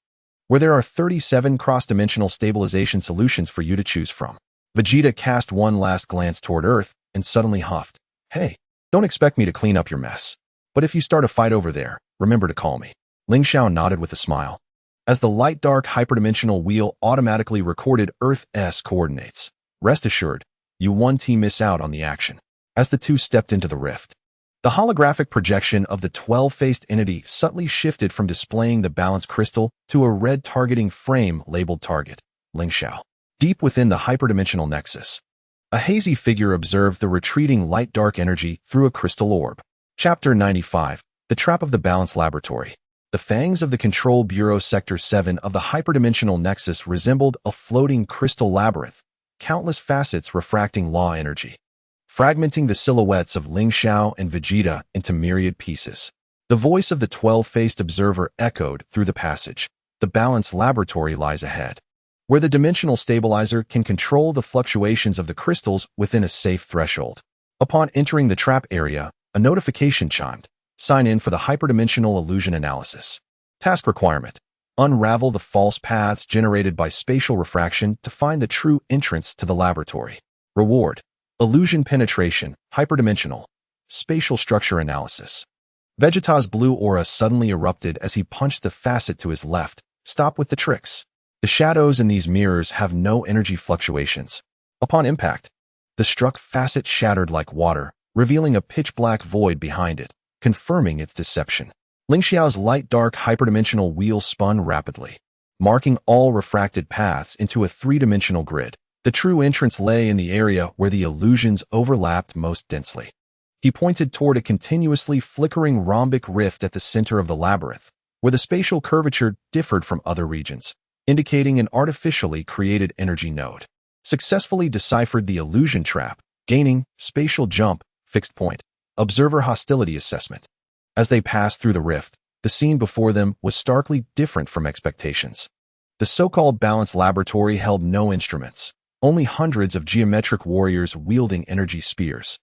where there are 37 cross-dimensional stabilization solutions for you to choose from. Vegeta cast one last glance toward Earth and suddenly huffed. Hey, don't expect me to clean up your mess. But if you start a fight over there, remember to call me. Ling Xiao nodded with a smile. As the light-dark hyperdimensional wheel automatically recorded Earth's coordinates, rest assured, you won't miss out on the action. As the two stepped into the rift, the holographic projection of the 12-faced entity subtly shifted from displaying the balance crystal to a red targeting frame labeled Target, Ling Xiao. Deep within the hyperdimensional nexus, a hazy figure observed the retreating light-dark energy through a crystal orb. Chapter 95, The Trap of the Balance Laboratory. The fangs of the Control Bureau Sector 7 of the hyperdimensional nexus resembled a floating crystal labyrinth, countless facets refracting law energy, fragmenting the silhouettes of Ling Xiao and Vegeta into myriad pieces. The voice of the 12-faced observer echoed through the passage. The balance laboratory lies ahead, where the dimensional stabilizer can control the fluctuations of the crystals within a safe threshold. Upon entering the trap area, a notification chimed. Sign in for the hyperdimensional illusion analysis. Task requirement: unravel the false paths generated by spatial refraction to find the true entrance to the laboratory. Reward: illusion penetration, hyperdimensional, spatial structure analysis. Vegeta's blue aura suddenly erupted as he punched the facet to his left. Stop with the tricks. The shadows in these mirrors have no energy fluctuations. Upon impact, the struck facet shattered like water, revealing a pitch-black void behind it, confirming its deception. Ling Xiao's light-dark hyperdimensional wheel spun rapidly, marking all refracted paths into a three-dimensional grid. The true entrance lay in the area where the illusions overlapped most densely. He pointed toward a continuously flickering rhombic rift at the center of the labyrinth, where the spatial curvature differed from other regions, indicating an artificially created energy node. Successfully deciphered the illusion trap, gaining spatial jump, fixed point, observer hostility assessment. As they passed through the rift, the scene before them was starkly different from expectations. The so-called balance laboratory held no instruments, only hundreds of geometric warriors wielding energy spears,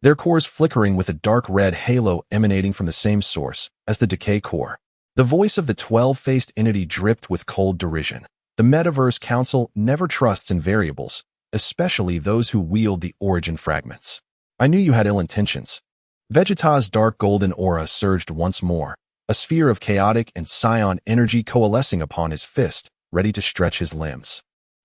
their cores flickering with a dark red halo emanating from the same source as the decay core. The voice of the 12-faced entity dripped with cold derision. The Metaverse Council never trusts in variables, especially those who wield the origin fragments. I knew you had ill intentions. Vegeta's dark golden aura surged once more, a sphere of chaotic and Saiyan energy coalescing upon his fist, ready to stretch his limbs.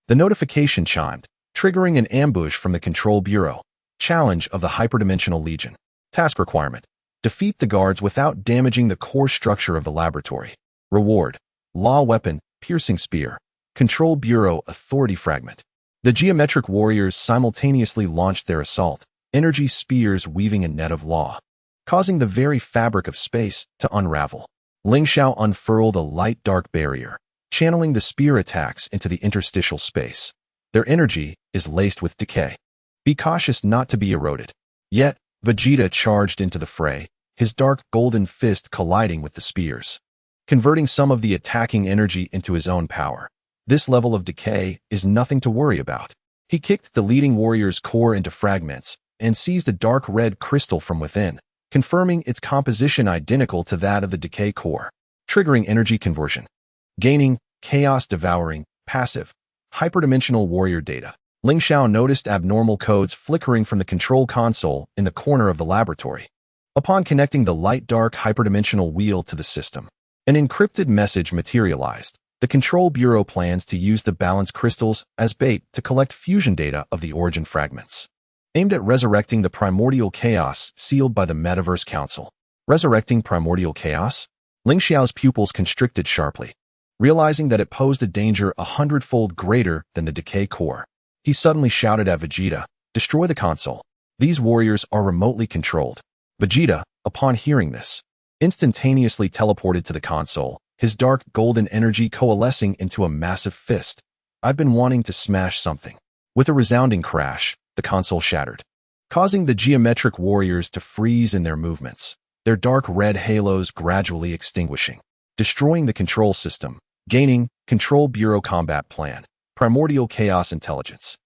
The notification chimed, triggering an ambush from the Control Bureau. Challenge of the Hyperdimensional Legion. Task requirement: defeat the guards without damaging the core structure of the laboratory. Reward: law weapon, piercing spear. Control Bureau authority fragment. The geometric warriors simultaneously launched their assault, energy spears weaving a net of law, causing the very fabric of space to unravel. Ling Xiao unfurled a light dark barrier, channeling the spear attacks into the interstitial space. Their energy is laced with decay. Be cautious not to be eroded. Yet, Vegeta charged into the fray, his dark golden fist colliding with the spears, converting some of the attacking energy into his own power. This level of decay is nothing to worry about. He kicked the leading warrior's core into fragments and seized a dark red crystal from within, confirming its composition identical to that of the decay core, triggering energy conversion. Gaining chaos-devouring, passive, hyperdimensional warrior data. Ling Xiao noticed abnormal codes flickering from the control console in the corner of the laboratory. Upon connecting the light-dark hyperdimensional wheel to the system, an encrypted message materialized. The Control Bureau plans to use the balance crystals as bait to collect fusion data of the origin fragments, aimed at resurrecting the primordial chaos sealed by the Metaverse Council. Resurrecting primordial chaos? Ling Xiao's pupils constricted sharply, realizing that it posed a danger 100-fold greater than the decay core. He suddenly shouted at Vegeta, "Destroy the console. These warriors are remotely controlled." Vegeta, upon hearing this, instantaneously teleported to the console, his dark golden energy coalescing into a massive fist. "I've been wanting to smash something." With a resounding crash, the console shattered, causing the geometric warriors to freeze in their movements, their dark red halos gradually extinguishing, destroying the control system. Gaining Control Bureau Combat Plan. Primordial Chaos Intelligence.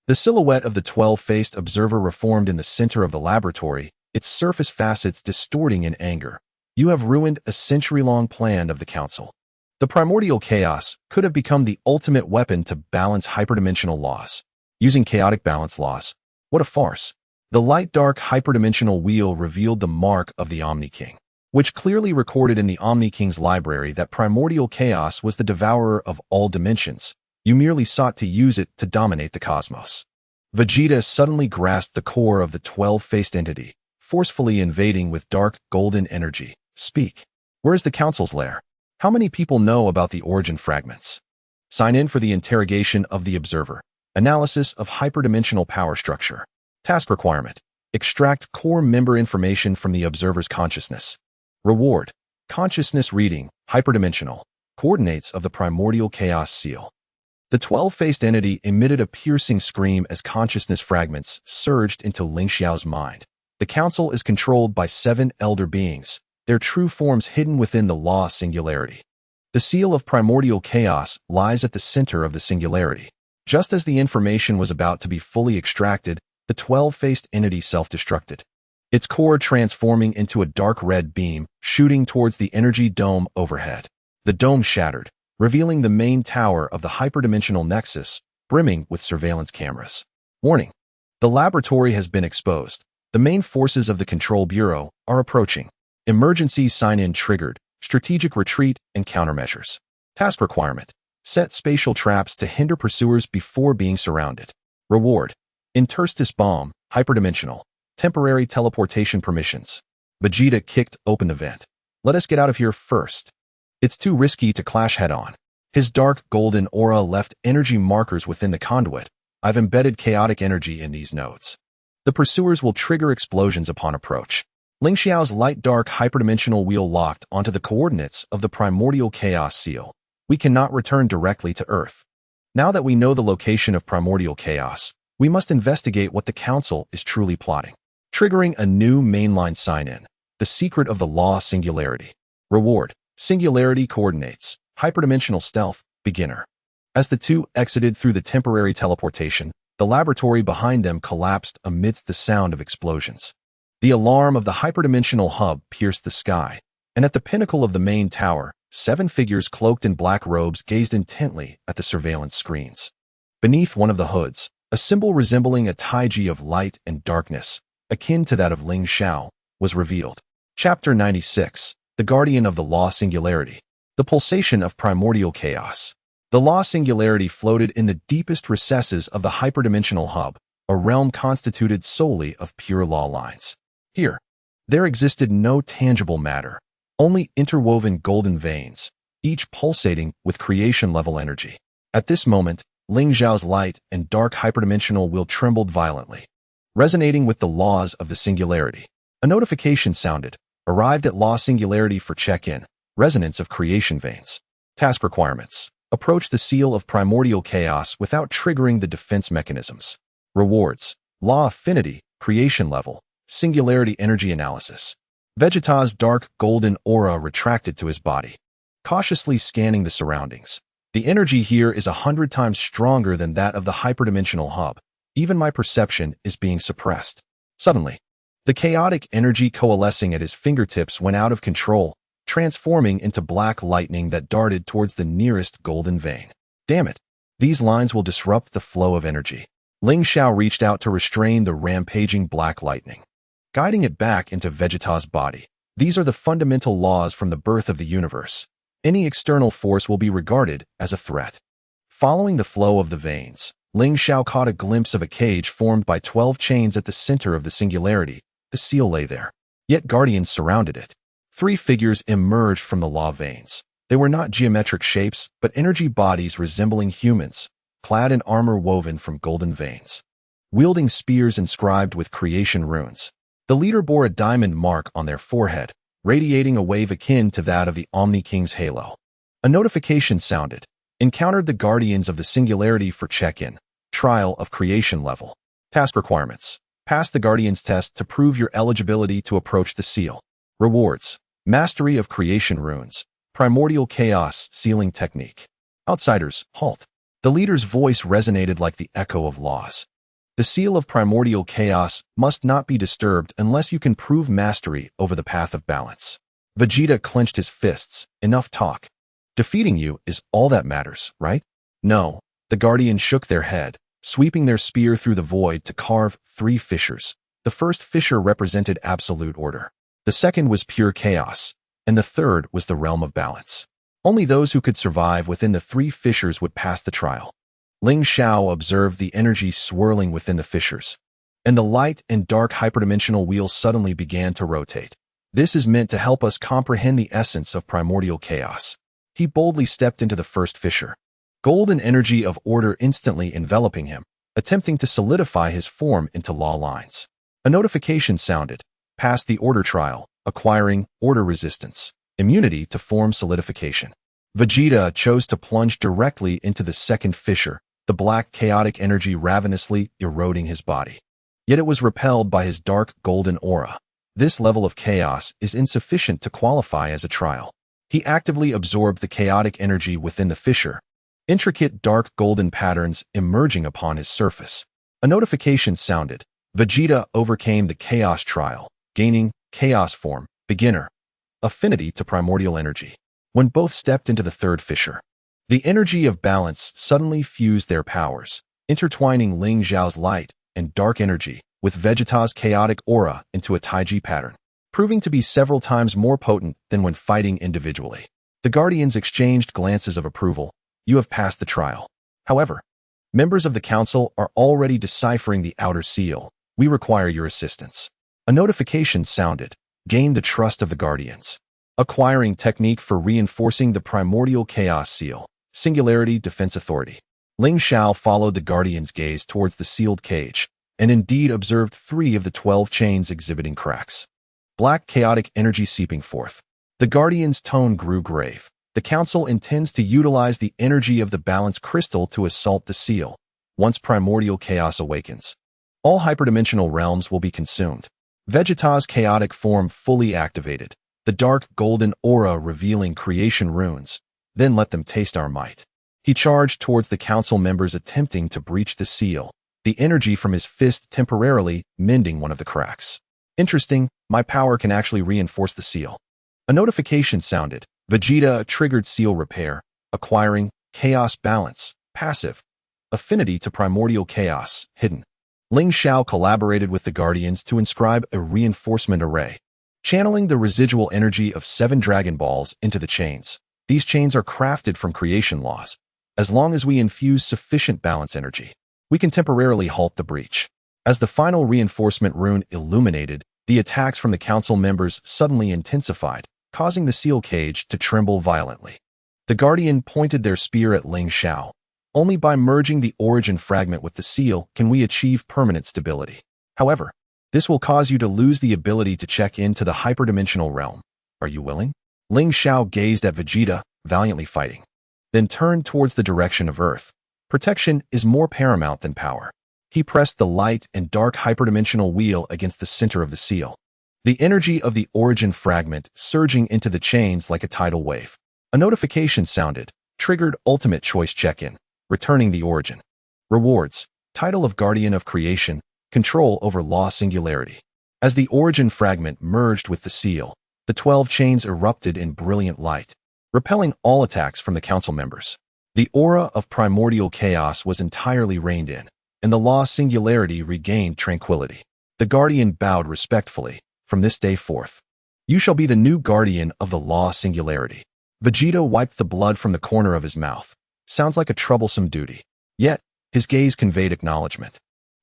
The silhouette of the 12-faced observer reformed in the center of the laboratory, its surface facets distorting in anger, You have ruined a century-long plan of the Council. The primordial chaos could have become the ultimate weapon to balance hyperdimensional laws. Using chaotic balance laws. What a farce. The light-dark hyperdimensional wheel revealed the mark of the Omni King, which clearly recorded in the Omni King's library that primordial chaos was the devourer of all dimensions. You merely sought to use it to dominate the cosmos. Vegeta suddenly grasped the core of the 12-faced entity, forcefully invading with dark, golden energy. Speak. Where is the Council's lair? How many people know about the origin fragments? Sign in for the interrogation of the observer. Analysis of hyperdimensional power structure. Task requirement. Extract core member information from the observer's consciousness. Reward. Consciousness reading, hyperdimensional. Coordinates of the primordial chaos seal. The 12-faced entity emitted a piercing scream as consciousness fragments surged into Ling Xiao's mind. The Council is controlled by 7 elder beings, their true forms hidden within the law singularity. The seal of primordial chaos lies at the center of the singularity. Just as the information was about to be fully extracted, the 12-faced entity self-destructed. Its core transforming into a dark red beam, shooting towards the energy dome overhead. The dome shattered, revealing the main tower of the hyperdimensional nexus, brimming with surveillance cameras. Warning. The laboratory has been exposed. The main forces of the Control Bureau are approaching. Emergency sign-in triggered, strategic retreat and countermeasures. Task requirement. Set spatial traps to hinder pursuers before being surrounded. Reward. Interstice bomb, hyperdimensional. Temporary teleportation permissions. Vegeta kicked open the vent. Let us get out of here first. It's too risky to clash head-on. His dark golden aura left energy markers within the conduit. I've embedded chaotic energy in these nodes. The pursuers will trigger explosions upon approach. Ling Xiao's light-dark hyperdimensional wheel locked onto the coordinates of the primordial chaos seal. We cannot return directly to Earth. Now that we know the location of primordial chaos, we must investigate what the Council is truly plotting. Triggering a new mainline sign-in. The secret of the law singularity. Reward. Singularity coordinates. Hyperdimensional stealth. Beginner. As the two exited through the temporary teleportation, the laboratory behind them collapsed amidst the sound of explosions. The alarm of the hyperdimensional hub pierced the sky, and at the pinnacle of the main tower, 7 figures cloaked in black robes gazed intently at the surveillance screens. Beneath one of the hoods, a symbol resembling a taiji of light and darkness, akin to that of Ling Xiao, was revealed. Chapter 96. The Guardian of the Law Singularity. The Pulsation of Primordial Chaos. The Law Singularity floated in the deepest recesses of the hyperdimensional hub, a realm constituted solely of pure law lines. Here, there existed no tangible matter, only interwoven golden veins, each pulsating with creation-level energy. At this moment, Ling Xiao's light and dark hyperdimensional will trembled violently, resonating with the laws of the singularity. A notification sounded. Arrived at Law Singularity for check-in. Resonance of creation veins. Task requirements. Approach the seal of primordial chaos without triggering the defense mechanisms. Rewards. Law affinity, creation level, singularity energy analysis. Vegeta's dark golden aura retracted to his body, cautiously scanning the surroundings. The energy here is 100 times stronger than that of the hyperdimensional hub. Even my perception is being suppressed. Suddenly, the chaotic energy coalescing at his fingertips went out of control, transforming into black lightning that darted towards the nearest golden vein. Damn it! These lines will disrupt the flow of energy. Ling Xiao reached out to restrain the rampaging black lightning, guiding it back into Vegeta's body. These are the fundamental laws from the birth of the universe. Any external force will be regarded as a threat. Following the flow of the veins, Ling Xiao caught a glimpse of a cage formed by 12 chains at the center of the singularity. The seal lay there, yet guardians surrounded it. 3 figures emerged from the law veins. They were not geometric shapes, but energy bodies resembling humans, clad in armor woven from golden veins, wielding spears inscribed with creation runes. The leader bore a diamond mark on their forehead, radiating a wave akin to that of the Omni King's halo. A notification sounded. Encountered the guardians of the singularity for check-in. Trial of creation level. Task requirements. Pass the Guardian's test to prove your eligibility to approach the seal. Rewards. Mastery of creation runes. Primordial chaos sealing technique. Outsiders, halt. The leader's voice resonated like the echo of laws. The seal of primordial chaos must not be disturbed unless you can prove mastery over the path of balance. Vegeta clenched his fists. Enough talk. Defeating you is all that matters, right? No. The Guardians shook their head, sweeping their spear through the void to carve 3 fissures. The first fissure represented absolute order. The second was pure chaos, and the third was the realm of balance. Only those who could survive within the 3 fissures would pass the trial. Ling Xiao observed the energy swirling within the fissures, and the light and dark hyperdimensional wheels suddenly began to rotate. This is meant to help us comprehend the essence of primordial chaos. He boldly stepped into the first fissure, golden energy of order instantly enveloping him, attempting to solidify his form into law lines. A notification sounded. Passed the order trial, acquiring order resistance, immunity to form solidification. Vegeta chose to plunge directly into the second fissure, the black chaotic energy ravenously eroding his body. Yet it was repelled by his dark golden aura. This level of chaos is insufficient to qualify as a trial. He actively absorbed the chaotic energy within the fissure, intricate dark golden patterns emerging upon his surface. A notification sounded. Vegeta overcame the chaos trial, gaining chaos form, beginner, affinity to primordial energy. When both stepped into the third fissure, the energy of balance suddenly fused their powers, intertwining Ling Xiao's light and dark energy with Vegeta's chaotic aura into a Taiji pattern, proving to be several times more potent than when fighting individually. The Guardians exchanged glances of approval. You have passed the trial. However, members of the Council are already deciphering the outer seal. We require your assistance. A notification sounded. Gain the trust of the Guardians. Acquiring technique for reinforcing the primordial chaos seal. Singularity Defense Authority. Ling Xiao followed the Guardian's gaze towards the sealed cage, and indeed observed 3 of the 12 chains exhibiting cracks. Black chaotic energy seeping forth. The Guardian's tone grew grave. The Council intends to utilize the energy of the balance crystal to assault the seal. Once primordial chaos awakens, all hyperdimensional realms will be consumed. Vegeta's chaotic form fully activated, the dark golden aura revealing creation runes. Then let them taste our might. He charged towards the Council members attempting to breach the seal, the energy from his fist temporarily mending one of the cracks. Interesting, my power can actually reinforce the seal. A notification sounded. Vegeta triggered seal repair, acquiring chaos balance, passive, affinity to primordial chaos, hidden. Ling Xiao collaborated with the Guardians to inscribe a reinforcement array, channeling the residual energy of 7 Dragon Balls into the chains. These chains are crafted from creation laws. As long as we infuse sufficient balance energy, we can temporarily halt the breach. As the final reinforcement rune illuminated, the attacks from the Council members suddenly intensified, causing the seal cage to tremble violently. The Guardian pointed their spear at Ling Xiao. Only by merging the origin fragment with the seal can we achieve permanent stability. However, this will cause you to lose the ability to check into the hyperdimensional realm. Are you willing? Ling Xiao gazed at Vegeta, valiantly fighting, then turned towards the direction of Earth. Protection is more paramount than power. He pressed the light and dark hyperdimensional wheel against the center of the seal, the energy of the origin fragment surging into the chains like a tidal wave. A notification sounded, triggered ultimate choice check-in, returning the origin. Rewards, title of Guardian of Creation, control over law singularity. As the origin fragment merged with the seal, the 12 chains erupted in brilliant light, repelling all attacks from the Council members. The aura of primordial chaos was entirely reined in, and the law singularity regained tranquility. The Guardian bowed respectfully. From this day forth, you shall be the new guardian of the law singularity. Vegeta wiped the blood from the corner of his mouth. Sounds like a troublesome duty. Yet, his gaze conveyed acknowledgement.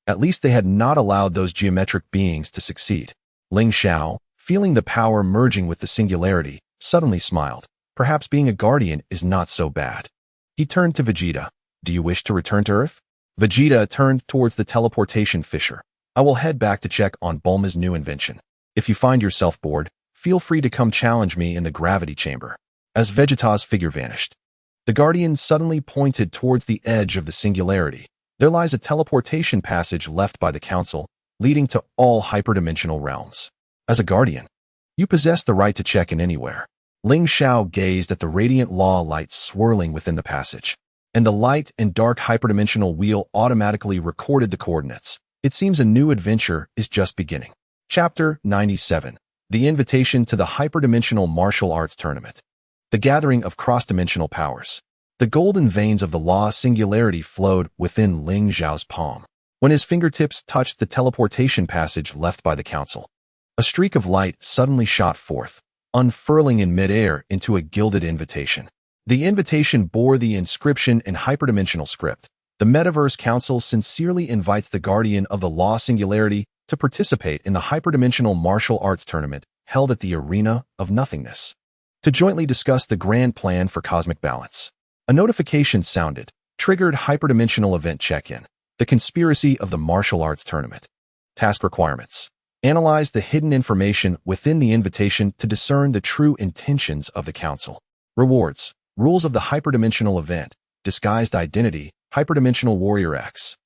At least they had not allowed those geometric beings to succeed. Ling Xiao, feeling the power merging with the singularity, suddenly smiled. Perhaps being a guardian is not so bad. He turned to Vegeta. Do you wish to return to Earth? Vegeta turned towards the teleportation fissure. I will head back to check on Bulma's new invention. If you find yourself bored, feel free to come challenge me in the gravity chamber. As Vegeta's figure vanished, the Guardian suddenly pointed towards the edge of the singularity. There lies a teleportation passage left by the Council, leading to all hyperdimensional realms. As a Guardian, you possess the right to check in anywhere. Ling Xiao gazed at the radiant law light swirling within the passage, and the light and dark hyperdimensional wheel automatically recorded the coordinates. It seems a new adventure is just beginning. Chapter 97. The invitation to the hyperdimensional martial arts tournament. The gathering of cross-dimensional powers. The golden veins of the law singularity flowed within Ling Xiao's palm. When his fingertips touched the teleportation passage left by the council, a streak of light suddenly shot forth, unfurling in midair into a gilded invitation. The invitation bore the inscription in hyperdimensional script. The Metaverse Council sincerely invites the guardian of the law singularity to participate in the hyperdimensional martial arts tournament held at the Arena of Nothingness, to jointly discuss the grand plan for cosmic balance. A notification sounded, triggered hyperdimensional event check-in. The conspiracy of the martial arts tournament. Task requirements. Analyze the hidden information within the invitation to discern the true intentions of the council. Rewards. Rules of the hyperdimensional event. Disguised identity. Hyperdimensional Warrior X.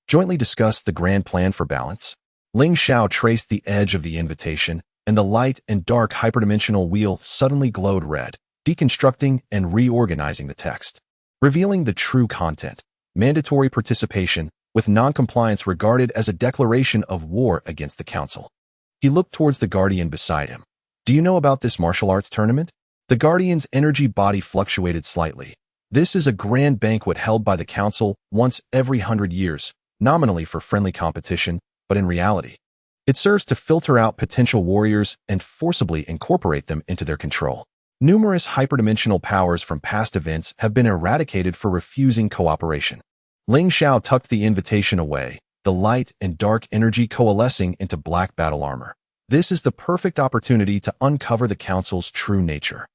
Jointly discuss the grand plan for balance. Ling Xiao traced the edge of the invitation, and the light and dark hyperdimensional wheel suddenly glowed red, deconstructing and reorganizing the text, revealing the true content. Mandatory participation, with non-compliance regarded as a declaration of war against the council. He looked towards the guardian beside him. Do you know about this martial arts tournament? The guardian's energy body fluctuated slightly. This is a grand banquet held by the council once every 100 years, nominally for friendly competition, but in reality, it serves to filter out potential warriors and forcibly incorporate them into their control. Numerous hyperdimensional powers from past events have been eradicated for refusing cooperation. Ling Xiao tucked the invitation away, the light and dark energy coalescing into black battle armor. This is the perfect opportunity to uncover the council's true nature.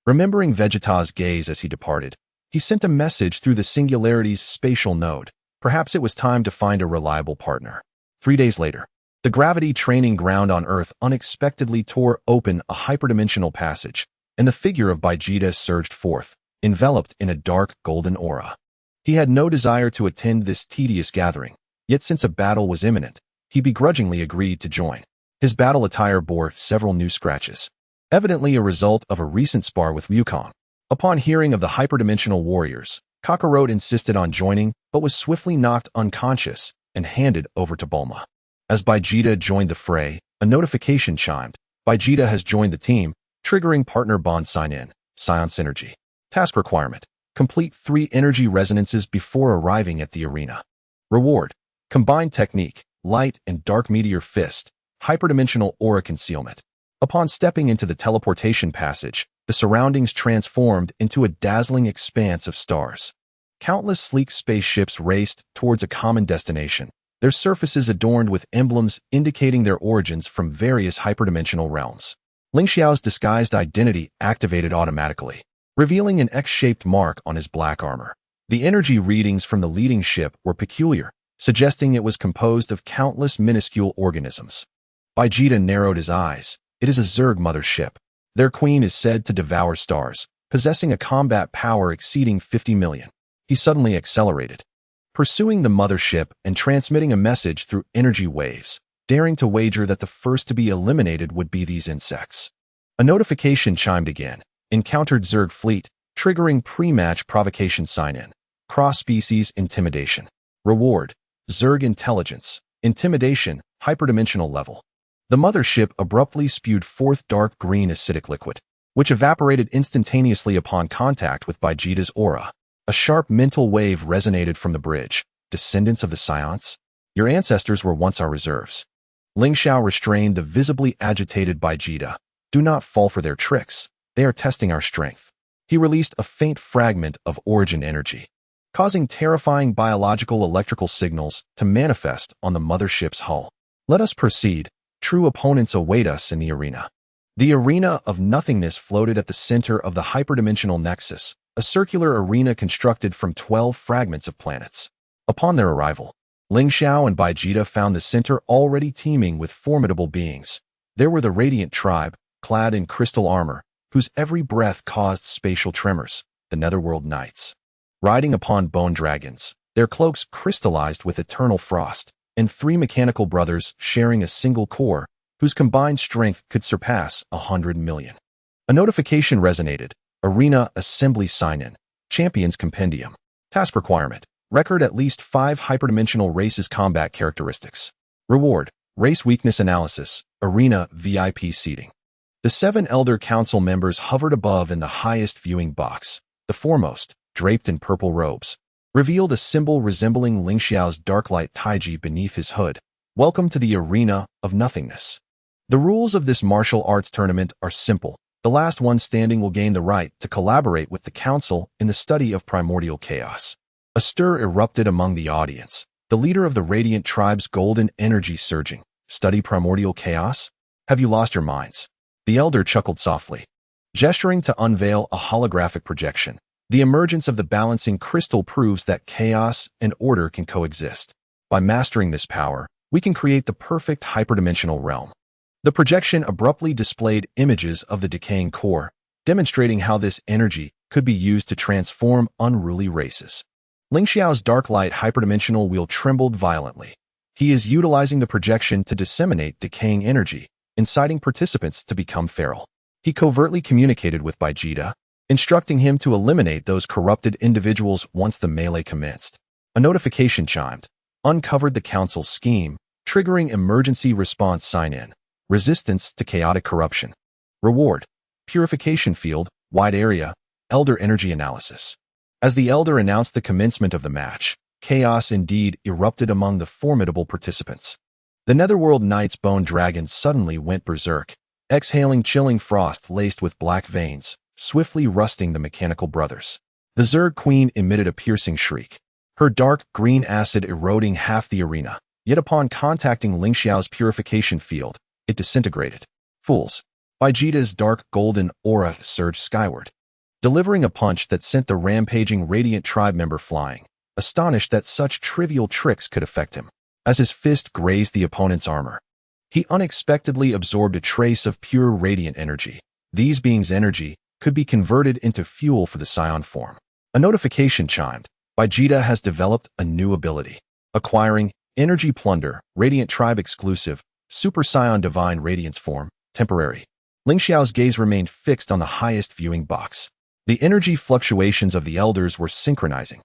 Remembering Vegeta's gaze as he departed, he sent a message through the Singularity's spatial node. Perhaps it was time to find a reliable partner. 3 days later, the gravity training ground on Earth unexpectedly tore open a hyperdimensional passage, and the figure of Vegeta surged forth, enveloped in a dark golden aura. He had no desire to attend this tedious gathering, yet since a battle was imminent, he begrudgingly agreed to join. His battle attire bore several new scratches, evidently a result of a recent spar with Wukong. Upon hearing of the hyperdimensional warriors, Kakarot insisted on joining, but was swiftly knocked unconscious and handed over to Bulma. As Vegeta joined the fray, a notification chimed. Vegeta has joined the team, triggering partner bond sign-in, Saiyan synergy. Task requirement. Complete 3 energy resonances before arriving at the arena. Reward. Combined technique, light and dark meteor fist, hyperdimensional aura concealment. Upon stepping into the teleportation passage, the surroundings transformed into a dazzling expanse of stars. Countless sleek spaceships raced towards a common destination, their surfaces adorned with emblems indicating their origins from various hyperdimensional realms. Ling Xiao's disguised identity activated automatically, revealing an X-shaped mark on his black armor. The energy readings from the leading ship were peculiar, suggesting it was composed of countless minuscule organisms. Vegeta narrowed his eyes. It is a Zerg mothership. Their queen is said to devour stars, possessing a combat power exceeding 50 million. He suddenly accelerated, pursuing the mothership and transmitting a message through energy waves, daring to wager that the first to be eliminated would be these insects. A notification chimed again. Encountered Zerg fleet, triggering pre-match provocation sign-in. Cross-species intimidation. Reward. Zerg intelligence. Intimidation, hyperdimensional level. The mothership abruptly spewed forth dark green acidic liquid, which evaporated instantaneously upon contact with Vegeta's aura. A sharp mental wave resonated from the bridge. Descendants of the Saiyans? Your ancestors were once our reserves. Ling Xiao restrained the visibly agitated Vegeta. Do not fall for their tricks. They are testing our strength. He released a faint fragment of origin energy, causing terrifying biological electrical signals to manifest on the mothership's hull. Let us proceed. True opponents await us in the arena. The Arena of Nothingness floated at the center of the hyperdimensional nexus, a circular arena constructed from 12 fragments of planets. Upon their arrival, Ling Xiao and Vegeta found the center already teeming with formidable beings. There were the Radiant Tribe, clad in crystal armor, whose every breath caused spatial tremors, the Netherworld Knights. Riding upon bone dragons, their cloaks crystallized with eternal frost, and 3 mechanical brothers sharing a single core, whose combined strength could surpass 100 million. A notification resonated. Arena Assembly Sign-In. Champions Compendium. Task requirement. Record at least 5 hyperdimensional races combat characteristics. Reward. Race weakness analysis. Arena VIP seating. The 7 Elder Council members hovered above in the highest viewing box. The foremost, draped in purple robes, revealed a symbol resembling Ling Xiao's dark light taiji beneath his hood. Welcome to the arena of nothingness. The rules of this martial arts tournament are simple. The last one standing will gain the right to collaborate with the council in the study of primordial chaos. A stir erupted among the audience. The leader of the Radiant Tribe's golden energy surging. Study primordial chaos? Have you lost your minds? The elder chuckled softly, gesturing to unveil a holographic projection. The emergence of the balancing crystal proves that chaos and order can coexist. By mastering this power, we can create the perfect hyperdimensional realm. The projection abruptly displayed images of the decaying core, demonstrating how this energy could be used to transform unruly races. Ling Xiao's dark light hyperdimensional wheel trembled violently. He is utilizing the projection to disseminate decaying energy, inciting participants to become feral. He covertly communicated with Vegeta, instructing him to eliminate those corrupted individuals once the melee commenced. A notification chimed, uncovered the council's scheme, triggering emergency response sign-in. Resistance to chaotic corruption. Reward. Purification field, wide area, elder energy analysis. As the elder announced the commencement of the match, chaos indeed erupted among the formidable participants. The Netherworld Knight's bone dragon suddenly went berserk, exhaling chilling frost laced with black veins, swiftly rusting the mechanical brothers. The Zerg Queen emitted a piercing shriek, her dark green acid eroding half the arena. Yet upon contacting Ling Xiao's purification field, it disintegrated. Fools. Vegeta's dark golden aura surged skyward, delivering a punch that sent the rampaging Radiant Tribe member flying, astonished that such trivial tricks could affect him. As his fist grazed the opponent's armor, he unexpectedly absorbed a trace of pure radiant energy. These beings' energy could be converted into fuel for the Saiyan form. A notification chimed. Vegeta has developed a new ability, acquiring Energy Plunder, Radiant Tribe exclusive, Super Saiyan Divine Radiance form, temporary. Ling Xiao's gaze remained fixed on the highest viewing box. The energy fluctuations of the elders were synchronizing,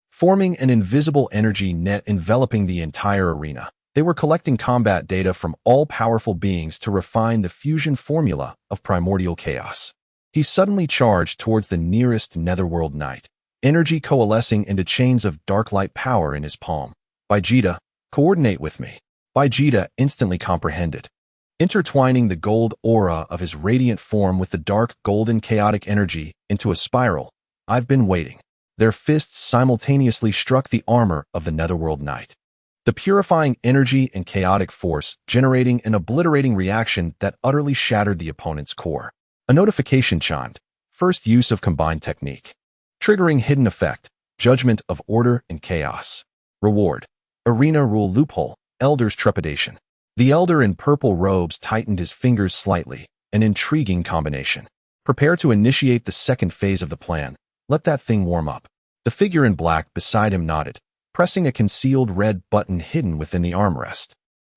forming an invisible energy net enveloping the entire arena. They were collecting combat data from all-powerful beings to refine the fusion formula of primordial chaos. He suddenly charged towards the nearest Netherworld Knight, energy coalescing into chains of dark light power in his palm. Vegeta, coordinate with me. Vegeta instantly comprehended, intertwining the gold aura of his radiant form with the dark golden chaotic energy into a spiral. I've been waiting. Their fists simultaneously struck the armor of the Netherworld Knight, the purifying energy and chaotic force generating an obliterating reaction that utterly shattered the opponent's core. A notification chimed. First use of combined technique. Triggering hidden effect. Judgment of order and chaos. Reward. Arena rule loophole. Elder's trepidation. The elder in purple robes tightened his fingers slightly, an intriguing combination. Prepare to initiate the second phase of the plan. Let that thing warm up. The figure in black beside him nodded, pressing a concealed red button hidden within the armrest.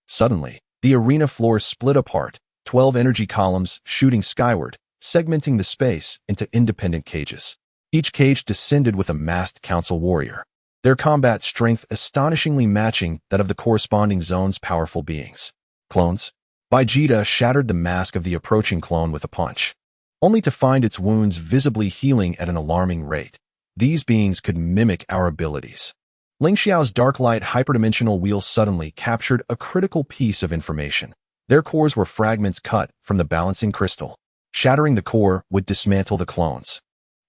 Suddenly, the arena floor split apart, 12 energy columns shooting skyward, segmenting the space into independent cages. Each cage descended with a masked council warrior, their combat strength astonishingly matching that of the corresponding zone's powerful beings. Clones. Vegeta shattered the mask of the approaching clone with a punch, only to find its wounds visibly healing at an alarming rate. These beings could mimic our abilities. Ling Xiao's dark light hyperdimensional wheel suddenly captured a critical piece of information. Their cores were fragments cut from the balancing crystal. Shattering the core would dismantle the clones.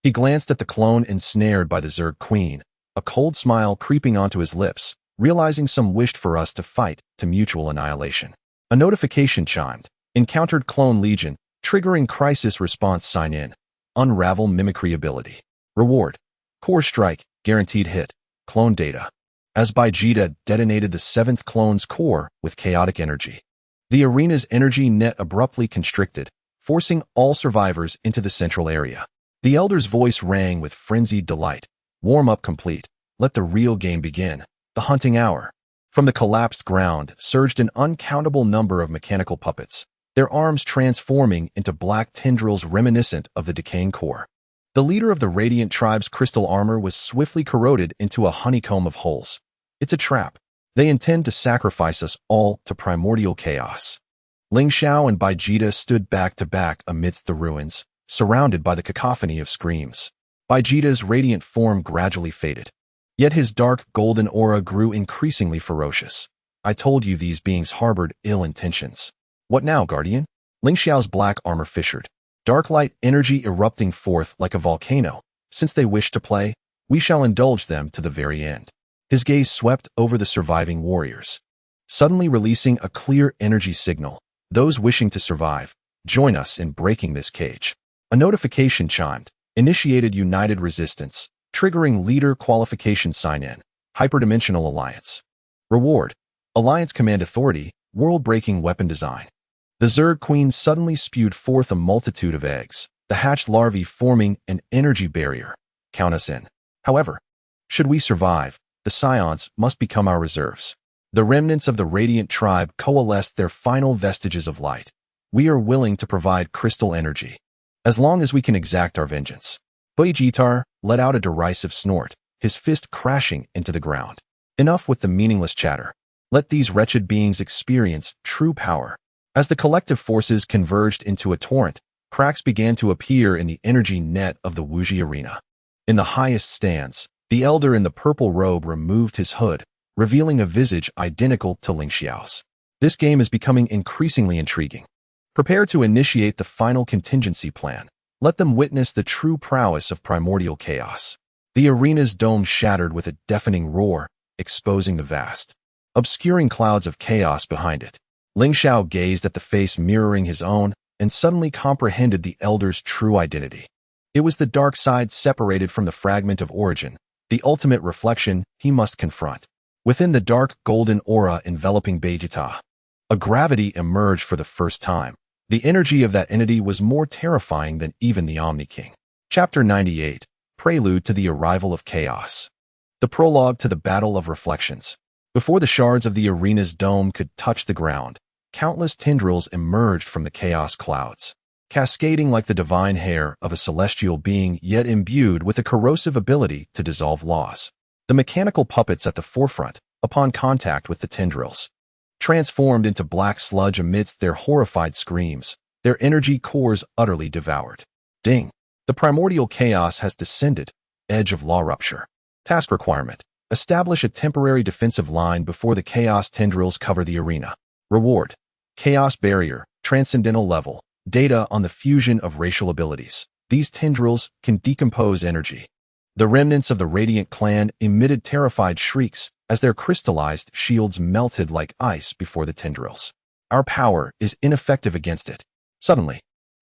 He glanced at the clone ensnared by the Zerg Queen, a cold smile creeping onto his lips, realizing some wished for us to fight to mutual annihilation. A notification chimed. Encountered Clone Legion, triggering crisis response sign-in. Unravel mimicry ability. Reward. Core strike, guaranteed hit. Clone data. As Vegeta detonated the 7th clone's core with chaotic energy, the arena's energy net abruptly constricted, forcing all survivors into the central area. The elder's voice rang with frenzied delight. Warm-up complete. Let the real game begin. The hunting hour. From the collapsed ground surged an uncountable number of mechanical puppets, their arms transforming into black tendrils reminiscent of the decaying core. The leader of the Radiant Tribe's crystal armor was swiftly corroded into a honeycomb of holes. It's a trap. They intend to sacrifice us all to primordial chaos. Ling Xiao and Vegeta stood back to back amidst the ruins, surrounded by the cacophony of screams. Vegeta's radiant form gradually faded, yet his dark golden aura grew increasingly ferocious. I told you these beings harbored ill intentions. What now, Guardian? Ling Xiao's black armor fissured, dark light energy erupting forth like a volcano. Since they wish to play, we shall indulge them to the very end. His gaze swept over the surviving warriors, suddenly releasing a clear energy signal. Those wishing to survive, join us in breaking this cage. A notification chimed, initiated united resistance, triggering leader qualification sign-in, hyperdimensional alliance. Reward, Alliance Command Authority, world-breaking weapon design. The Zerg Queen suddenly spewed forth a multitude of eggs, the hatched larvae forming an energy barrier. Count us in. However, should we survive, the Saiyans must become our reserves. The remnants of the Radiant tribe coalesced their final vestiges of light. We are willing to provide crystal energy, as long as we can exact our vengeance. Vegeta let out a derisive snort, his fist crashing into the ground. Enough with the meaningless chatter. Let these wretched beings experience true power. As the collective forces converged into a torrent, cracks began to appear in the energy net of the Wuji arena. In the highest stands, the elder in the purple robe removed his hood, revealing a visage identical to Ling Xiao's. This game is becoming increasingly intriguing. Prepare to initiate the final contingency plan. Let them witness the true prowess of primordial chaos. The arena's dome shattered with a deafening roar, exposing the vast, obscuring clouds of chaos behind it. Ling Xiao gazed at the face mirroring his own and suddenly comprehended the elder's true identity. It was the dark side separated from the fragment of origin, the ultimate reflection he must confront. Within the dark golden aura enveloping Vegeta, a gravity emerged for the first time. The energy of that entity was more terrifying than even the Omni King. Chapter 98, Prelude to the Arrival of Chaos. The prologue to the Battle of Reflections. Before the shards of the arena's dome could touch the ground, countless tendrils emerged from the chaos clouds, cascading like the divine hair of a celestial being yet imbued with a corrosive ability to dissolve laws. The mechanical puppets at the forefront, upon contact with the tendrils, transformed into black sludge amidst their horrified screams, their energy cores utterly devoured. Ding! The primordial chaos has descended. Edge of law rupture. Task requirement. Establish a temporary defensive line before the chaos tendrils cover the arena. Reward. Chaos barrier, transcendental level. Data on the fusion of racial abilities. These tendrils can decompose energy. The remnants of the Radiant clan emitted terrified shrieks as their crystallized shields melted like ice before the tendrils. Our power is ineffective against it. Suddenly,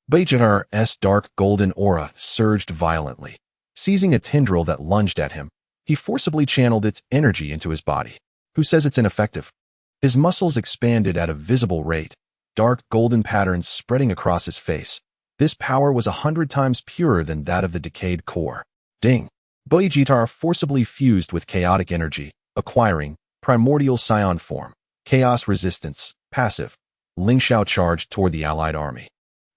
Vegeta's dark golden aura surged violently. Seizing a tendril that lunged at him, he forcibly channeled its energy into his body. Who says it's ineffective? His muscles expanded at a visible rate, dark golden patterns spreading across his face. This power was 100 times purer than that of the decayed core. Ding! Vegeta forcibly fused with chaotic energy, acquiring primordial Saiyan form. Chaos resistance, passive. Ling Xiao charged toward the allied army,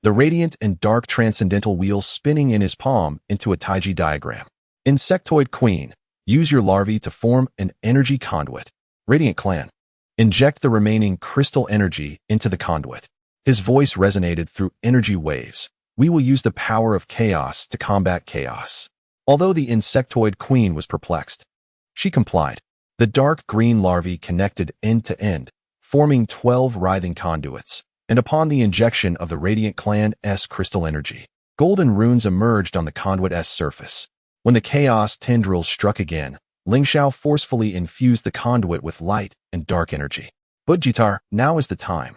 the radiant and dark transcendental wheel spinning in his palm into a Taiji diagram. Insectoid Queen, use your larvae to form an energy conduit. Radiant Clan, inject the remaining crystal energy into the conduit. His voice resonated through energy waves. We will use the power of chaos to combat chaos. Although the Insectoid Queen was perplexed, she complied. The dark green larvae connected end to end, forming 12 writhing conduits, and upon the injection of the Radiant Clan's crystal energy, golden runes emerged on the conduit's surface. When the chaos tendrils struck again, Ling Xiao forcefully infused the conduit with light and dark energy. Vegeta, now is the time.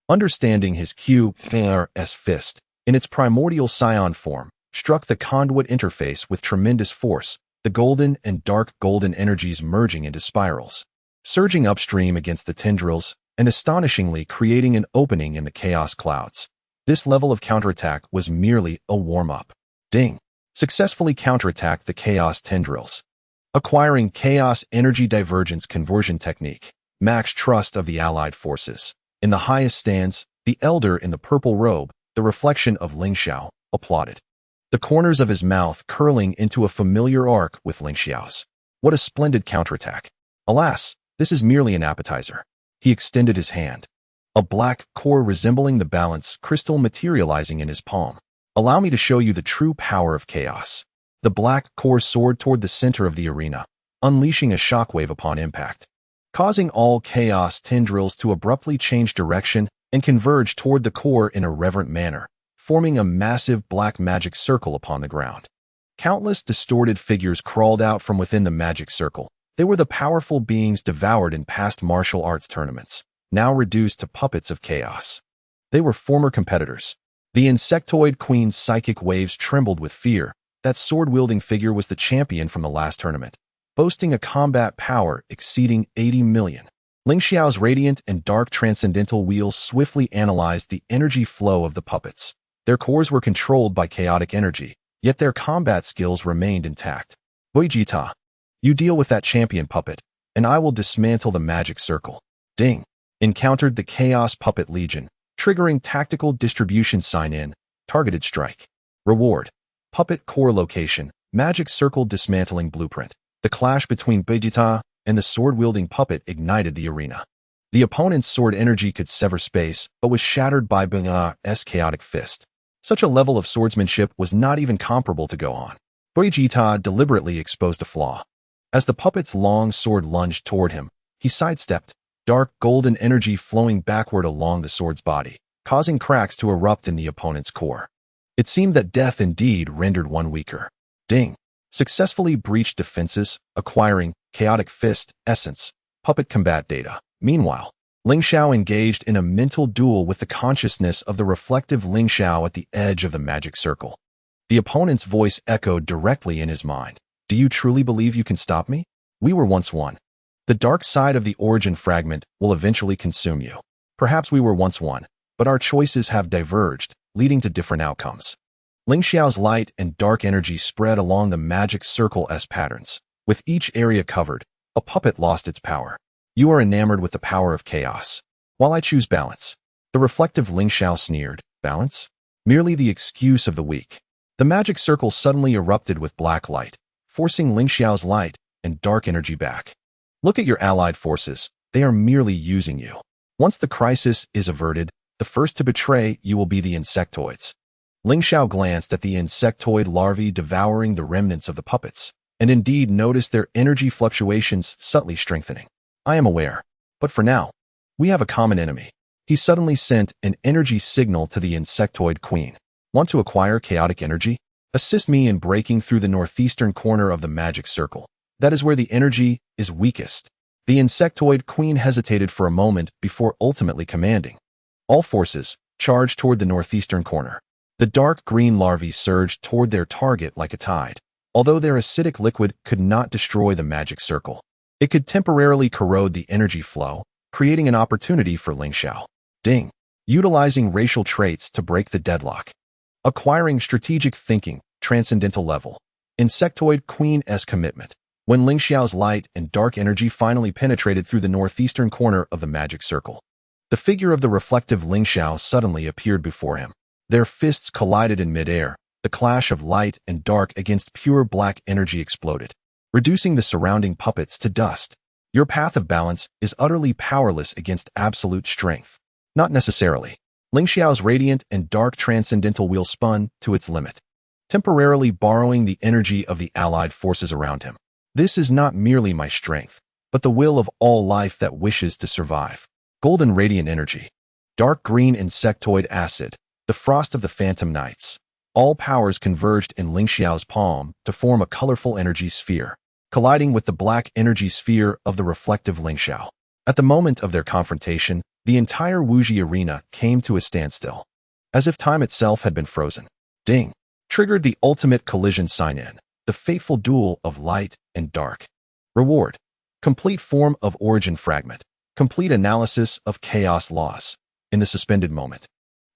Understanding his Q's fist, in its primordial Saiyan form, struck the conduit interface with tremendous force, the golden and dark golden energies merging into spirals, surging upstream against the tendrils, and astonishingly creating an opening in the chaos clouds. This level of counterattack was merely a warm-up. Ding! Successfully counterattacked the chaos tendrils. Acquiring chaos energy divergence conversion technique, max trust of the allied forces. In the highest stands, the elder in the purple robe, the reflection of Ling Xiao, applauded, the corners of his mouth curling into a familiar arc with Ling Xiao's. What a splendid counterattack. Alas, this is merely an appetizer. He extended his hand. a black core resembling the balance crystal materializing in his palm. Allow me to show you the true power of chaos. The black core soared toward the center of the arena, unleashing a shockwave upon impact, causing all chaos tendrils to abruptly change direction and converge toward the core in a reverent manner, forming a massive black magic circle upon the ground. Countless distorted figures crawled out from within the magic circle. They were the powerful beings devoured in past martial arts tournaments, now reduced to puppets of chaos. They were former competitors. The insectoid queen's psychic waves trembled with fear. That sword-wielding figure was the champion from the last tournament, boasting a combat power exceeding 80 million. Ling Xiao's radiant and dark transcendental wheels swiftly analyzed the energy flow of the puppets. Their cores were controlled by chaotic energy, yet their combat skills remained intact. Vegeta, you deal with that champion puppet, and I will dismantle the magic circle. Ding! Encountered the Chaos Puppet Legion, triggering tactical distribution sign-in, targeted strike. Reward: puppet core location, magic circle dismantling blueprint. The clash between Vegeta and the sword-wielding puppet ignited the arena. The opponent's sword energy could sever space, but was shattered by Bulma's chaotic fist. Such a level of swordsmanship was not even comparable to Gohan. Vegeta deliberately exposed a flaw. As the puppet's long sword lunged toward him, he sidestepped, dark golden energy flowing backward along the sword's body, causing cracks to erupt in the opponent's core. It seemed that death indeed rendered one weaker. Ding! Successfully breached defenses, acquiring chaotic fist essence, puppet combat data. Meanwhile, Ling Xiao engaged in a mental duel with the consciousness of the reflective Ling Xiao at the edge of the magic circle. The opponent's voice echoed directly in his mind. Do you truly believe you can stop me? We were once one. The dark side of the origin fragment will eventually consume you. Perhaps we were once one, but our choices have diverged, leading to different outcomes. Ling Xiao's light and dark energy spread along the magic circle-S patterns. With each area covered, a puppet lost its power. You are enamored with the power of chaos, while I choose balance. The reflective Ling Xiao sneered. Balance? Merely the excuse of the weak. The magic circle suddenly erupted with black light, forcing Ling Xiao's light and dark energy back. Look at your allied forces. They are merely using you. Once the crisis is averted, the first to betray you will be the insectoids. Ling Xiao glanced at the insectoid larvae devouring the remnants of the puppets, and indeed noticed their energy fluctuations subtly strengthening. I am aware, but for now, we have a common enemy. He suddenly sent an energy signal to the insectoid queen. Want to acquire chaotic energy? Assist me in breaking through the northeastern corner of the magic circle. That is where the energy is weakest. The insectoid queen hesitated for a moment before ultimately commanding. All forces, charge toward the northeastern corner. The dark green larvae surged toward their target like a tide. Although their acidic liquid could not destroy the magic circle, it could temporarily corrode the energy flow, creating an opportunity for Ling Xiao. Ding! Utilizing racial traits to break the deadlock. Acquiring strategic thinking, transcendental level. Insectoid Queen-S commitment. When Ling Xiao's light and dark energy finally penetrated through the northeastern corner of the magic circle, the figure of the reflective Ling Xiao suddenly appeared before him. Their fists collided in midair. The clash of light and dark against pure black energy exploded, reducing the surrounding puppets to dust. Your path of balance is utterly powerless against absolute strength. Not necessarily. Ling Xiao's radiant and dark transcendental wheel spun to its limit, temporarily borrowing the energy of the allied forces around him. This is not merely my strength, but the will of all life that wishes to survive. Golden radiant energy. Dark green insectoid acid. The frost of the phantom nights. All powers converged in Ling Xiao's palm to form a colorful energy sphere, colliding with the black energy sphere of the reflective Ling Xiao. At the moment of their confrontation, the entire Wuji arena came to a standstill, as if time itself had been frozen. Ding! Triggered the ultimate collision sign-in, the fateful duel of light and dark. Reward: complete form of origin fragment, complete analysis of chaos laws. In the suspended moment,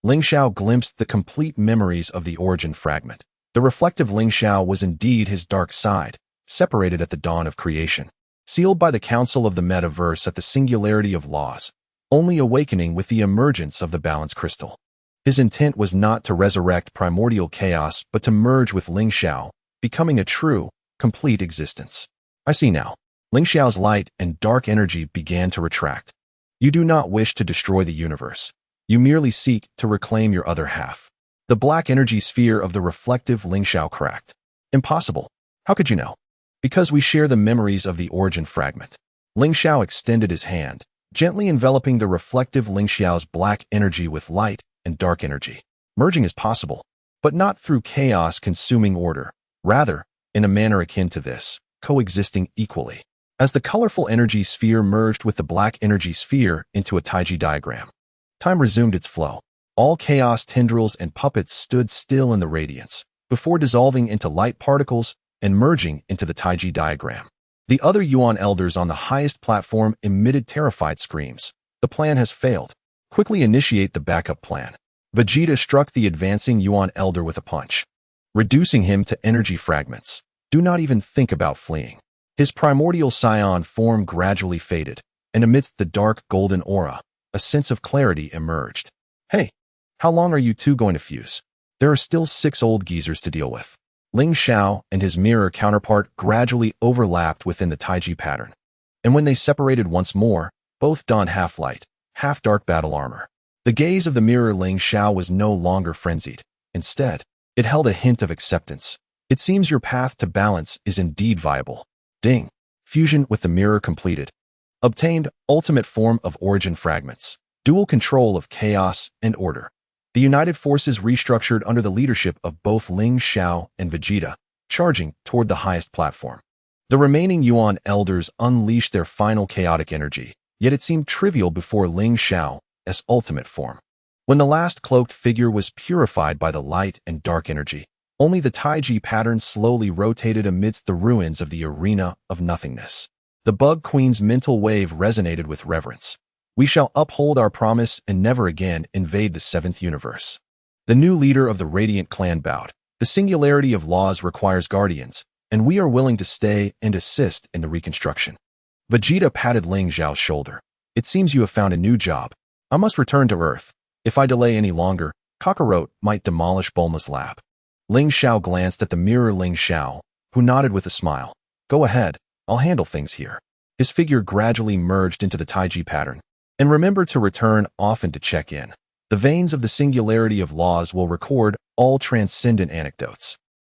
Ling Xiao glimpsed the complete memories of the origin fragment. The reflective Ling Xiao was indeed his dark side, separated at the dawn of creation, sealed by the council of the metaverse at the singularity of laws, only awakening with the emergence of the balance crystal. His intent was not to resurrect primordial chaos, but to merge with Ling Xiao, becoming a true, complete existence. I see now. Ling Xiao's light and dark energy began to retract. You do not wish to destroy the universe. You merely seek to reclaim your other half. The black energy sphere of the reflective Ling Xiao cracked. Impossible. How could you know? Because we share the memories of the origin fragment. Ling Xiao extended his hand, gently enveloping the reflective Ling Xiao's black energy with light and dark energy. Merging is possible, but not through chaos-consuming order. Rather, in a manner akin to this, coexisting equally. As the colorful energy sphere merged with the black energy sphere into a Taiji diagram, time resumed its flow. All chaos tendrils and puppets stood still in the radiance, before dissolving into light particles and merging into the Taiji diagram. The other Yuan elders on the highest platform emitted terrified screams. The plan has failed. Quickly initiate the backup plan. Vegeta struck the advancing Yuan elder with a punch, reducing him to energy fragments. Do not even think about fleeing. His primordial Saiyan form gradually faded, and amidst the dark golden aura, a sense of clarity emerged. Hey, how long are you two going to fuse? There are still 6 old geezers to deal with. Ling Xiao and his mirror counterpart gradually overlapped within the Taiji pattern. And when they separated once more, both donned half-light, half-dark battle armor. The gaze of the mirror Ling Xiao was no longer frenzied. Instead, it held a hint of acceptance. It seems your path to balance is indeed viable. Ding. Fusion with the mirror completed. Obtained ultimate form of origin fragments. Dual control of chaos and order. The united forces restructured under the leadership of both Ling Xiao and Vegeta, charging toward the highest platform. The remaining Yuan elders unleashed their final chaotic energy, yet it seemed trivial before Ling Xiao's ultimate form. When the last cloaked figure was purified by the light and dark energy, only the Taiji pattern slowly rotated amidst the ruins of the arena of nothingness. The Bug Queen's mental wave resonated with reverence. We shall uphold our promise and never again invade the 7th universe. The new leader of the Radiant clan bowed. The singularity of laws requires guardians, and we are willing to stay and assist in the reconstruction. Vegeta patted Ling Xiao's shoulder. It seems you have found a new job. I must return to Earth. If I delay any longer, Kakarot might demolish Bulma's lab. Ling Xiao glanced at the mirror Ling Xiao, who nodded with a smile. Go ahead, I'll handle things here. His figure gradually merged into the Taiji pattern. And remember to return often to check in. The veins of the singularity of laws will record all transcendent anecdotes.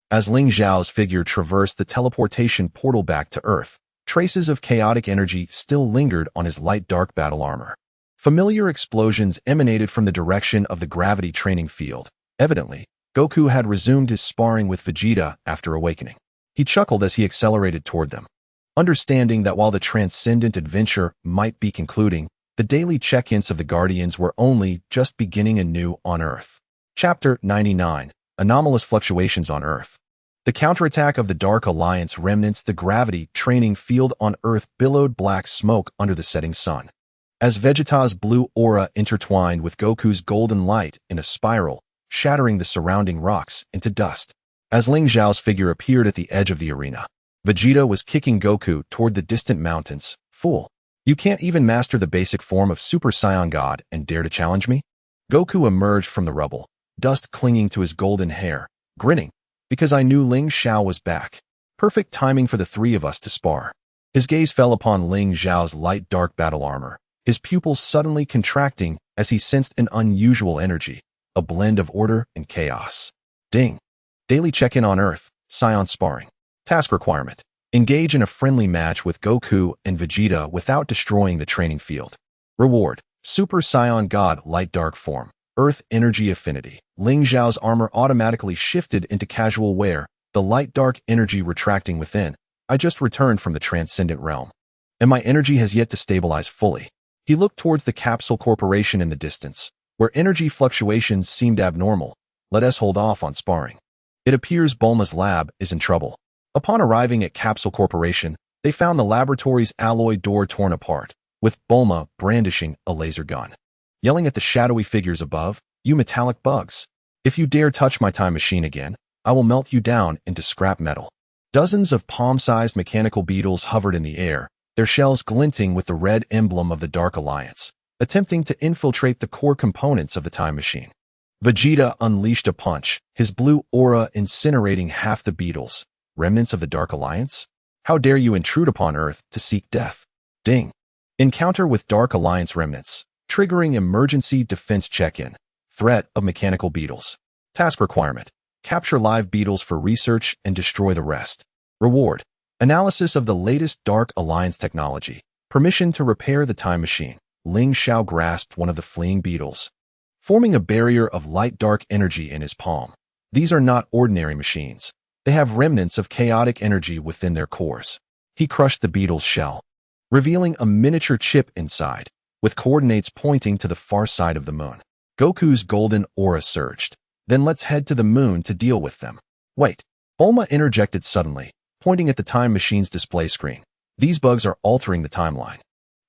As Ling Xiao's figure traversed the teleportation portal back to Earth, traces of chaotic energy still lingered on his light-dark battle armor. Familiar explosions emanated from the direction of the gravity training field. Evidently, Goku had resumed his sparring with Vegeta after awakening. He chuckled as he accelerated toward them, understanding that while the transcendent adventure might be concluding, the daily check-ins of the Guardians were only just beginning anew on Earth. Chapter 99. Anomalous Fluctuations on Earth. The counterattack of the Dark Alliance remnants. The gravity training field on Earth billowed black smoke under the setting sun. As Vegeta's blue aura intertwined with Goku's golden light in a spiral, shattering the surrounding rocks into dust. As Ling Xiao's figure appeared at the edge of the arena, Vegeta was kicking Goku toward the distant mountains. Fool. You can't even master the basic form of Super Saiyan God and dare to challenge me? Goku emerged from the rubble, dust clinging to his golden hair, grinning, because I knew Ling Xiao was back. Perfect timing for the 3 of us to spar. His gaze fell upon Ling Xiao's light dark battle armor, his pupils suddenly contracting as he sensed an unusual energy, a blend of order and chaos. Ding. Daily check-in on Earth, Saiyan sparring. Task requirement. Engage in a friendly match with Goku and Vegeta without destroying the training field. Reward. Super Saiyan God Light Dark Form. Earth Energy Affinity. Ling Xiao's armor automatically shifted into casual wear, the light dark energy retracting within. I just returned from the transcendent realm, and my energy has yet to stabilize fully. He looked towards the Capsule Corporation in the distance, where energy fluctuations seemed abnormal. Let us hold off on sparring. It appears Bulma's lab is in trouble. Upon arriving at Capsule Corporation, they found the laboratory's alloy door torn apart, with Bulma brandishing a laser gun. Yelling at the shadowy figures above, "You metallic bugs! If you dare touch my time machine again, I will melt you down into scrap metal." Dozens of palm-sized mechanical beetles hovered in the air, their shells glinting with the red emblem of the Dark Alliance, attempting to infiltrate the core components of the time machine. Vegeta unleashed a punch, his blue aura incinerating half the beetles. Remnants of the Dark Alliance? How dare you intrude upon Earth to seek death? Ding. Encounter with Dark Alliance remnants, triggering emergency defense check-in. Threat of mechanical beetles. Task requirement. Capture live beetles for research and destroy the rest. Reward. Analysis of the latest Dark Alliance technology. Permission to repair the time machine. Ling Xiao grasped one of the fleeing beetles, forming a barrier of light-dark energy in his palm. These are not ordinary machines. They have remnants of chaotic energy within their cores. He crushed the beetle's shell, revealing a miniature chip inside, with coordinates pointing to the far side of the moon. Goku's golden aura surged. Then let's head to the moon to deal with them. Wait. Bulma interjected suddenly, pointing at the time machine's display screen. These bugs are altering the timeline,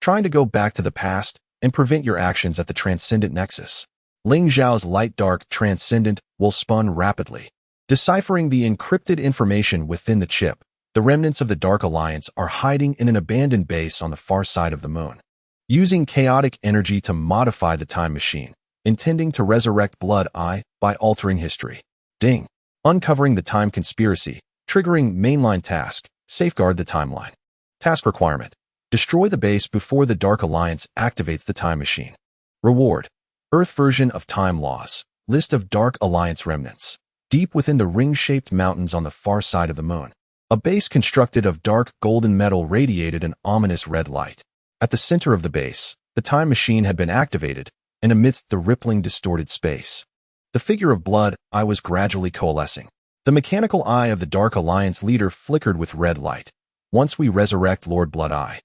trying to go back to the past and prevent your actions at the Transcendent Nexus. Ling Xiao's light-dark Transcendent will spun rapidly, deciphering the encrypted information within the chip. The remnants of the Dark Alliance are hiding in an abandoned base on the far side of the moon, using chaotic energy to modify the time machine, intending to resurrect Blood Eye by altering history. Ding. Uncovering the time conspiracy, triggering mainline task, safeguard the timeline. Task requirement. Destroy the base before the Dark Alliance activates the time machine. Reward. Earth version of time laws. List of Dark Alliance remnants. Deep within the ring-shaped mountains on the far side of the moon, a base constructed of dark golden metal radiated an ominous red light. At the center of the base, the time machine had been activated, and amidst the rippling, distorted space, the figure of Blood Eye was gradually coalescing. The mechanical eye of the Dark Alliance leader flickered with red light. Once we resurrect Lord Blood Eye,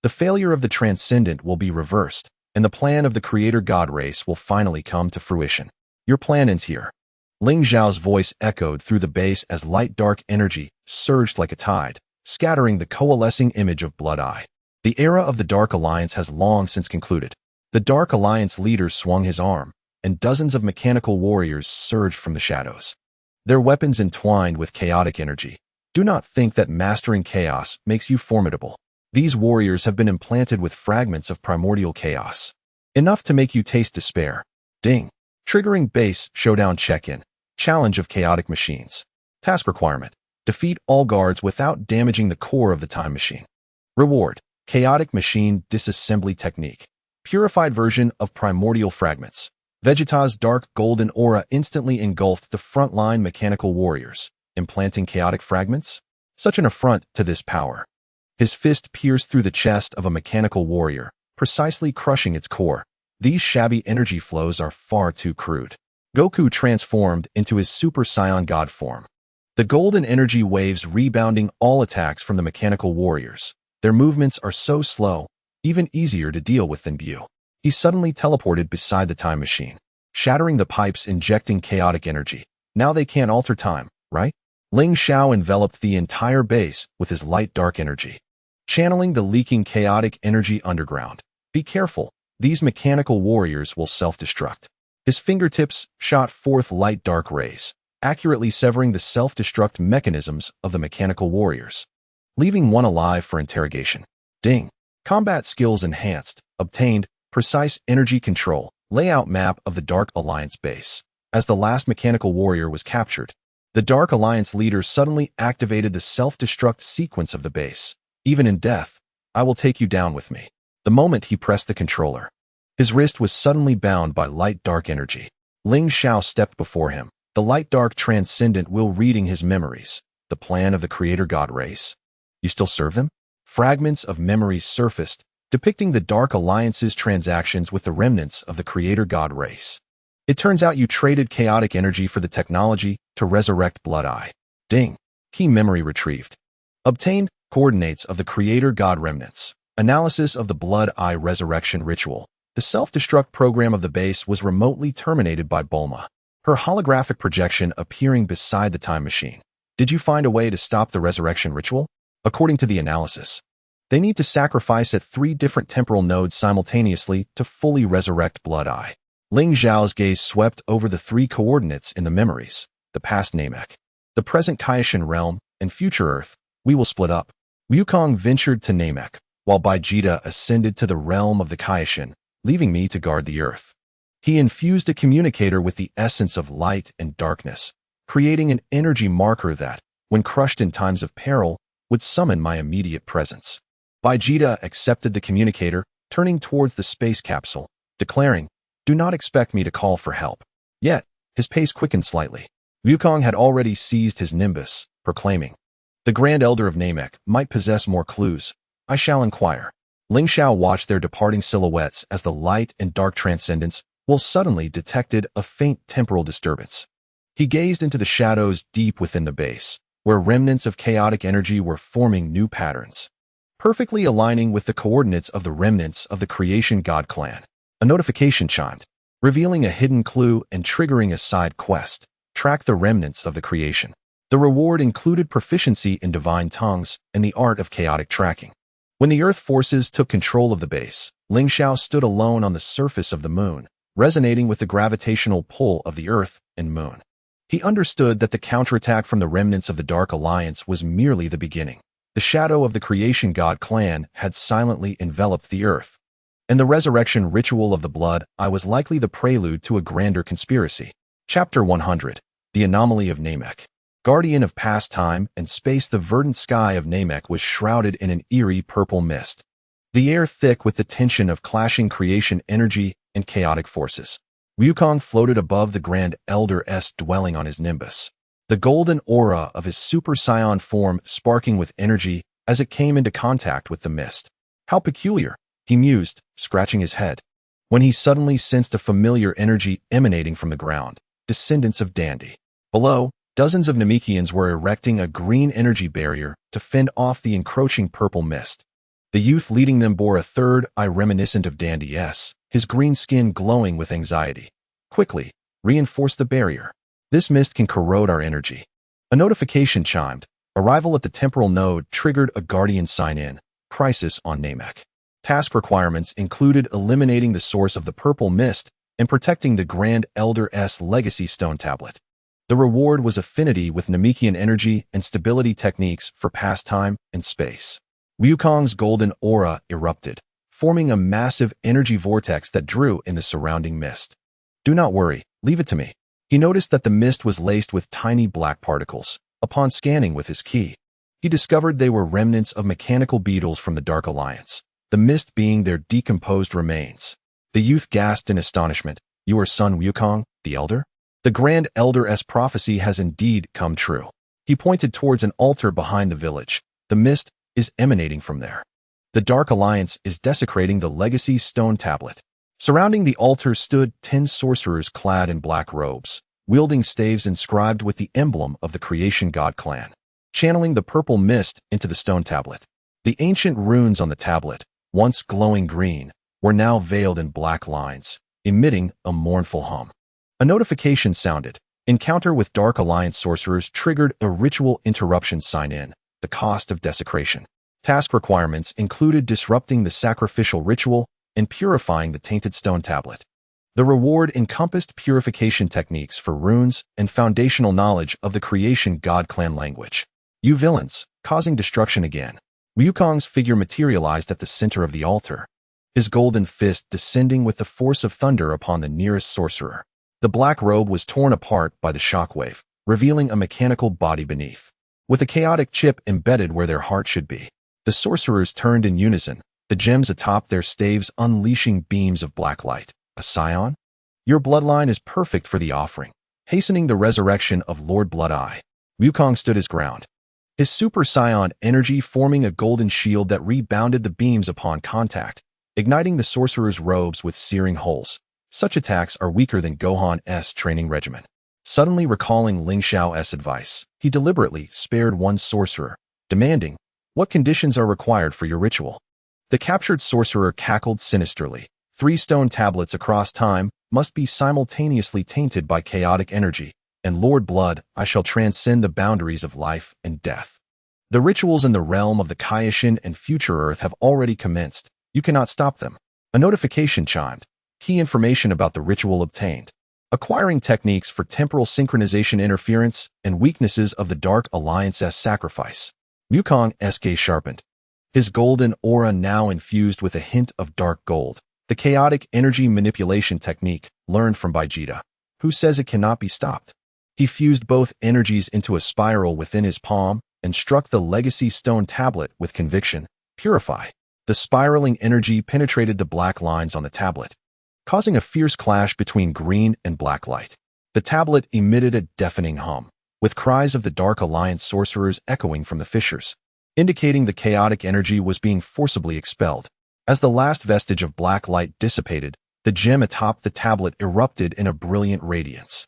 the failure of the Transcendent will be reversed, and the plan of the Creator God race will finally come to fruition. Your plan ends here. Ling Xiao's voice echoed through the base as light-dark energy surged like a tide, scattering the coalescing image of Blood Eye. The era of the Dark Alliance has long since concluded. The Dark Alliance leader swung his arm, and dozens of mechanical warriors surged from the shadows, their weapons entwined with chaotic energy. Do not think that mastering chaos makes you formidable. These warriors have been implanted with fragments of primordial chaos, enough to make you taste despair. Ding. Triggering base showdown check-in. Challenge of chaotic machines. Task requirement. Defeat all guards without damaging the core of the time machine. Reward. Chaotic machine disassembly technique. Purified version of primordial fragments. Vegeta's dark golden aura instantly engulfed the frontline mechanical warriors, implanting chaotic fragments. Such an affront to this power. His fist pierced through the chest of a mechanical warrior, precisely crushing its core. These shabby energy flows are far too crude. Goku transformed into his Super Saiyan God form, the golden energy waves rebounding all attacks from the mechanical warriors. Their movements are so slow, even easier to deal with than Bu. He suddenly teleported beside the time machine, shattering the pipes injecting chaotic energy. Now they can't alter time, right? Ling Xiao enveloped the entire base with his light-dark energy, channeling the leaking chaotic energy underground. Be careful, these mechanical warriors will self-destruct. His fingertips shot forth light-dark rays, accurately severing the self-destruct mechanisms of the mechanical warriors, leaving one alive for interrogation. Ding. Combat skills enhanced. Obtained. Precise energy control. Layout map of the Dark Alliance base. As the last mechanical warrior was captured, the Dark Alliance leader suddenly activated the self-destruct sequence of the base. Even in death, I will take you down with me. The moment he pressed the controller, his wrist was suddenly bound by light-dark energy. Ling Xiao stepped before him, the light-dark Transcendent will reading his memories. The plan of the Creator God race. You still serve them? Fragments of memories surfaced, depicting the Dark Alliance's transactions with the remnants of the Creator God race. It turns out you traded chaotic energy for the technology to resurrect Blood Eye. Ding. Key memory retrieved. Obtained. Coordinates of the Creator God remnants. Analysis of the Blood Eye resurrection ritual. The self-destruct program of the base was remotely terminated by Bulma, her holographic projection appearing beside the time machine. Did you find a way to stop the resurrection ritual? According to the analysis, they need to sacrifice at 3 different temporal nodes simultaneously to fully resurrect Blood Eye. Ling Xiao's gaze swept over the 3 coordinates in the memories, the past Namek, the present Kaishin realm, and future Earth. We will split up. Wukong ventured to Namek, while Vegeta ascended to the realm of the Kaishin, leaving me to guard the Earth. He infused a communicator with the essence of light and darkness, creating an energy marker that, when crushed in times of peril, would summon my immediate presence. Vegeta accepted the communicator, turning towards the space capsule, declaring, "Do not expect me to call for help." Yet, his pace quickened slightly. Wukong had already seized his nimbus, proclaiming, "The Grand Elder of Namek might possess more clues. I shall inquire." Ling Xiao watched their departing silhouettes as the light and dark transcendence will suddenly detected a faint temporal disturbance. He gazed into the shadows deep within the base, where remnants of chaotic energy were forming new patterns, perfectly aligning with the coordinates of the remnants of the Creation God clan. A notification chimed, revealing a hidden clue and triggering a side quest. Track the remnants of the creation. The reward included proficiency in divine tongues and the art of chaotic tracking. When the Earth forces took control of the base, Ling Xiao stood alone on the surface of the moon, resonating with the gravitational pull of the Earth and moon. He understood that the counterattack from the remnants of the Dark Alliance was merely the beginning. The shadow of the Creation God clan had silently enveloped the Earth, and the resurrection ritual of the blood eye was likely the prelude to a grander conspiracy. Chapter 100. The Anomaly of Namek. Guardian of past time and space, the verdant sky of Namek was shrouded in an eerie purple mist, the air thick with the tension of clashing creation energy and chaotic forces. Wukong floated above the Grand Elder's dwelling on his nimbus, the golden aura of his Super Saiyan form sparking with energy as it came into contact with the mist. How peculiar, he mused, scratching his head, when he suddenly sensed a familiar energy emanating from the ground. Descendants of Dandy. Below, dozens of Namekians were erecting a green energy barrier to fend off the encroaching purple mist. The youth leading them bore a third eye reminiscent of Dandy's, his green skin glowing with anxiety. Quickly, reinforce the barrier. This mist can corrode our energy. A notification chimed. Arrival at the temporal node triggered a guardian sign-in. Crisis on Namek. Task requirements included eliminating the source of the purple mist and protecting the Grand Elder's legacy stone tablet. The reward was affinity with Namekian energy and stability techniques for past time and space. Wukong's golden aura erupted, forming a massive energy vortex that drew in the surrounding mist. "Do not worry, leave it to me." He noticed that the mist was laced with tiny black particles. Upon scanning with his key, he discovered they were remnants of mechanical beetles from the Dark Alliance, the mist being their decomposed remains. The youth gasped in astonishment. "You are son Wukong, the Elder? The Grand Elder's prophecy has indeed come true." He pointed towards an altar behind the village. "The mist is emanating from there. The Dark Alliance is desecrating the legacy stone tablet." Surrounding the altar stood 10 sorcerers clad in black robes, wielding staves inscribed with the emblem of the Creation God clan, channeling the purple mist into the stone tablet. The ancient runes on the tablet, once glowing green, were now veiled in black lines, emitting a mournful hum. A notification sounded. Encounter with Dark Alliance sorcerers triggered a ritual interruption sign-in. The cost of desecration. Task requirements included disrupting the sacrificial ritual and purifying the tainted stone tablet. The reward encompassed purification techniques for runes and foundational knowledge of the Creation God clan language. "You villains, causing destruction again." Wukong's figure materialized at the center of the altar, his golden fist descending with the force of thunder upon the nearest sorcerer. The black robe was torn apart by the shockwave, revealing a mechanical body beneath, with a chaotic chip embedded where their heart should be. The sorcerers turned in unison, the gems atop their staves unleashing beams of black light. "A Saiyan? Your bloodline is perfect for the offering, hastening the resurrection of Lord Blood-Eye." Wukong stood his ground, his Super Saiyan energy forming a golden shield that rebounded the beams upon contact, igniting the sorcerer's robes with searing holes. Such attacks are weaker than Gohan's training regimen. Suddenly recalling Ling Xiao's advice, he deliberately spared one sorcerer, demanding, "What conditions are required for your ritual?" The captured sorcerer cackled sinisterly. 3 stone tablets across time must be simultaneously tainted by chaotic energy, and Lord Blood, I shall transcend the boundaries of life and death. The rituals in the realm of the Kaioshin and future Earth have already commenced. You cannot stop them. A notification chimed. Key information about the ritual obtained. Acquiring techniques for temporal synchronization interference and weaknesses of the Dark Alliance's sacrifice. Wukong's gaze sharpened, his golden aura now infused with a hint of dark gold. The chaotic energy manipulation technique learned from Vegeta, who says it cannot be stopped. He fused both energies into a spiral within his palm and struck the legacy stone tablet with conviction. "Purify." The spiraling energy penetrated the black lines on the tablet, causing a fierce clash between green and black light. The tablet emitted a deafening hum, with cries of the Dark Alliance sorcerers echoing from the fissures, indicating the chaotic energy was being forcibly expelled. As the last vestige of black light dissipated, the gem atop the tablet erupted in a brilliant radiance,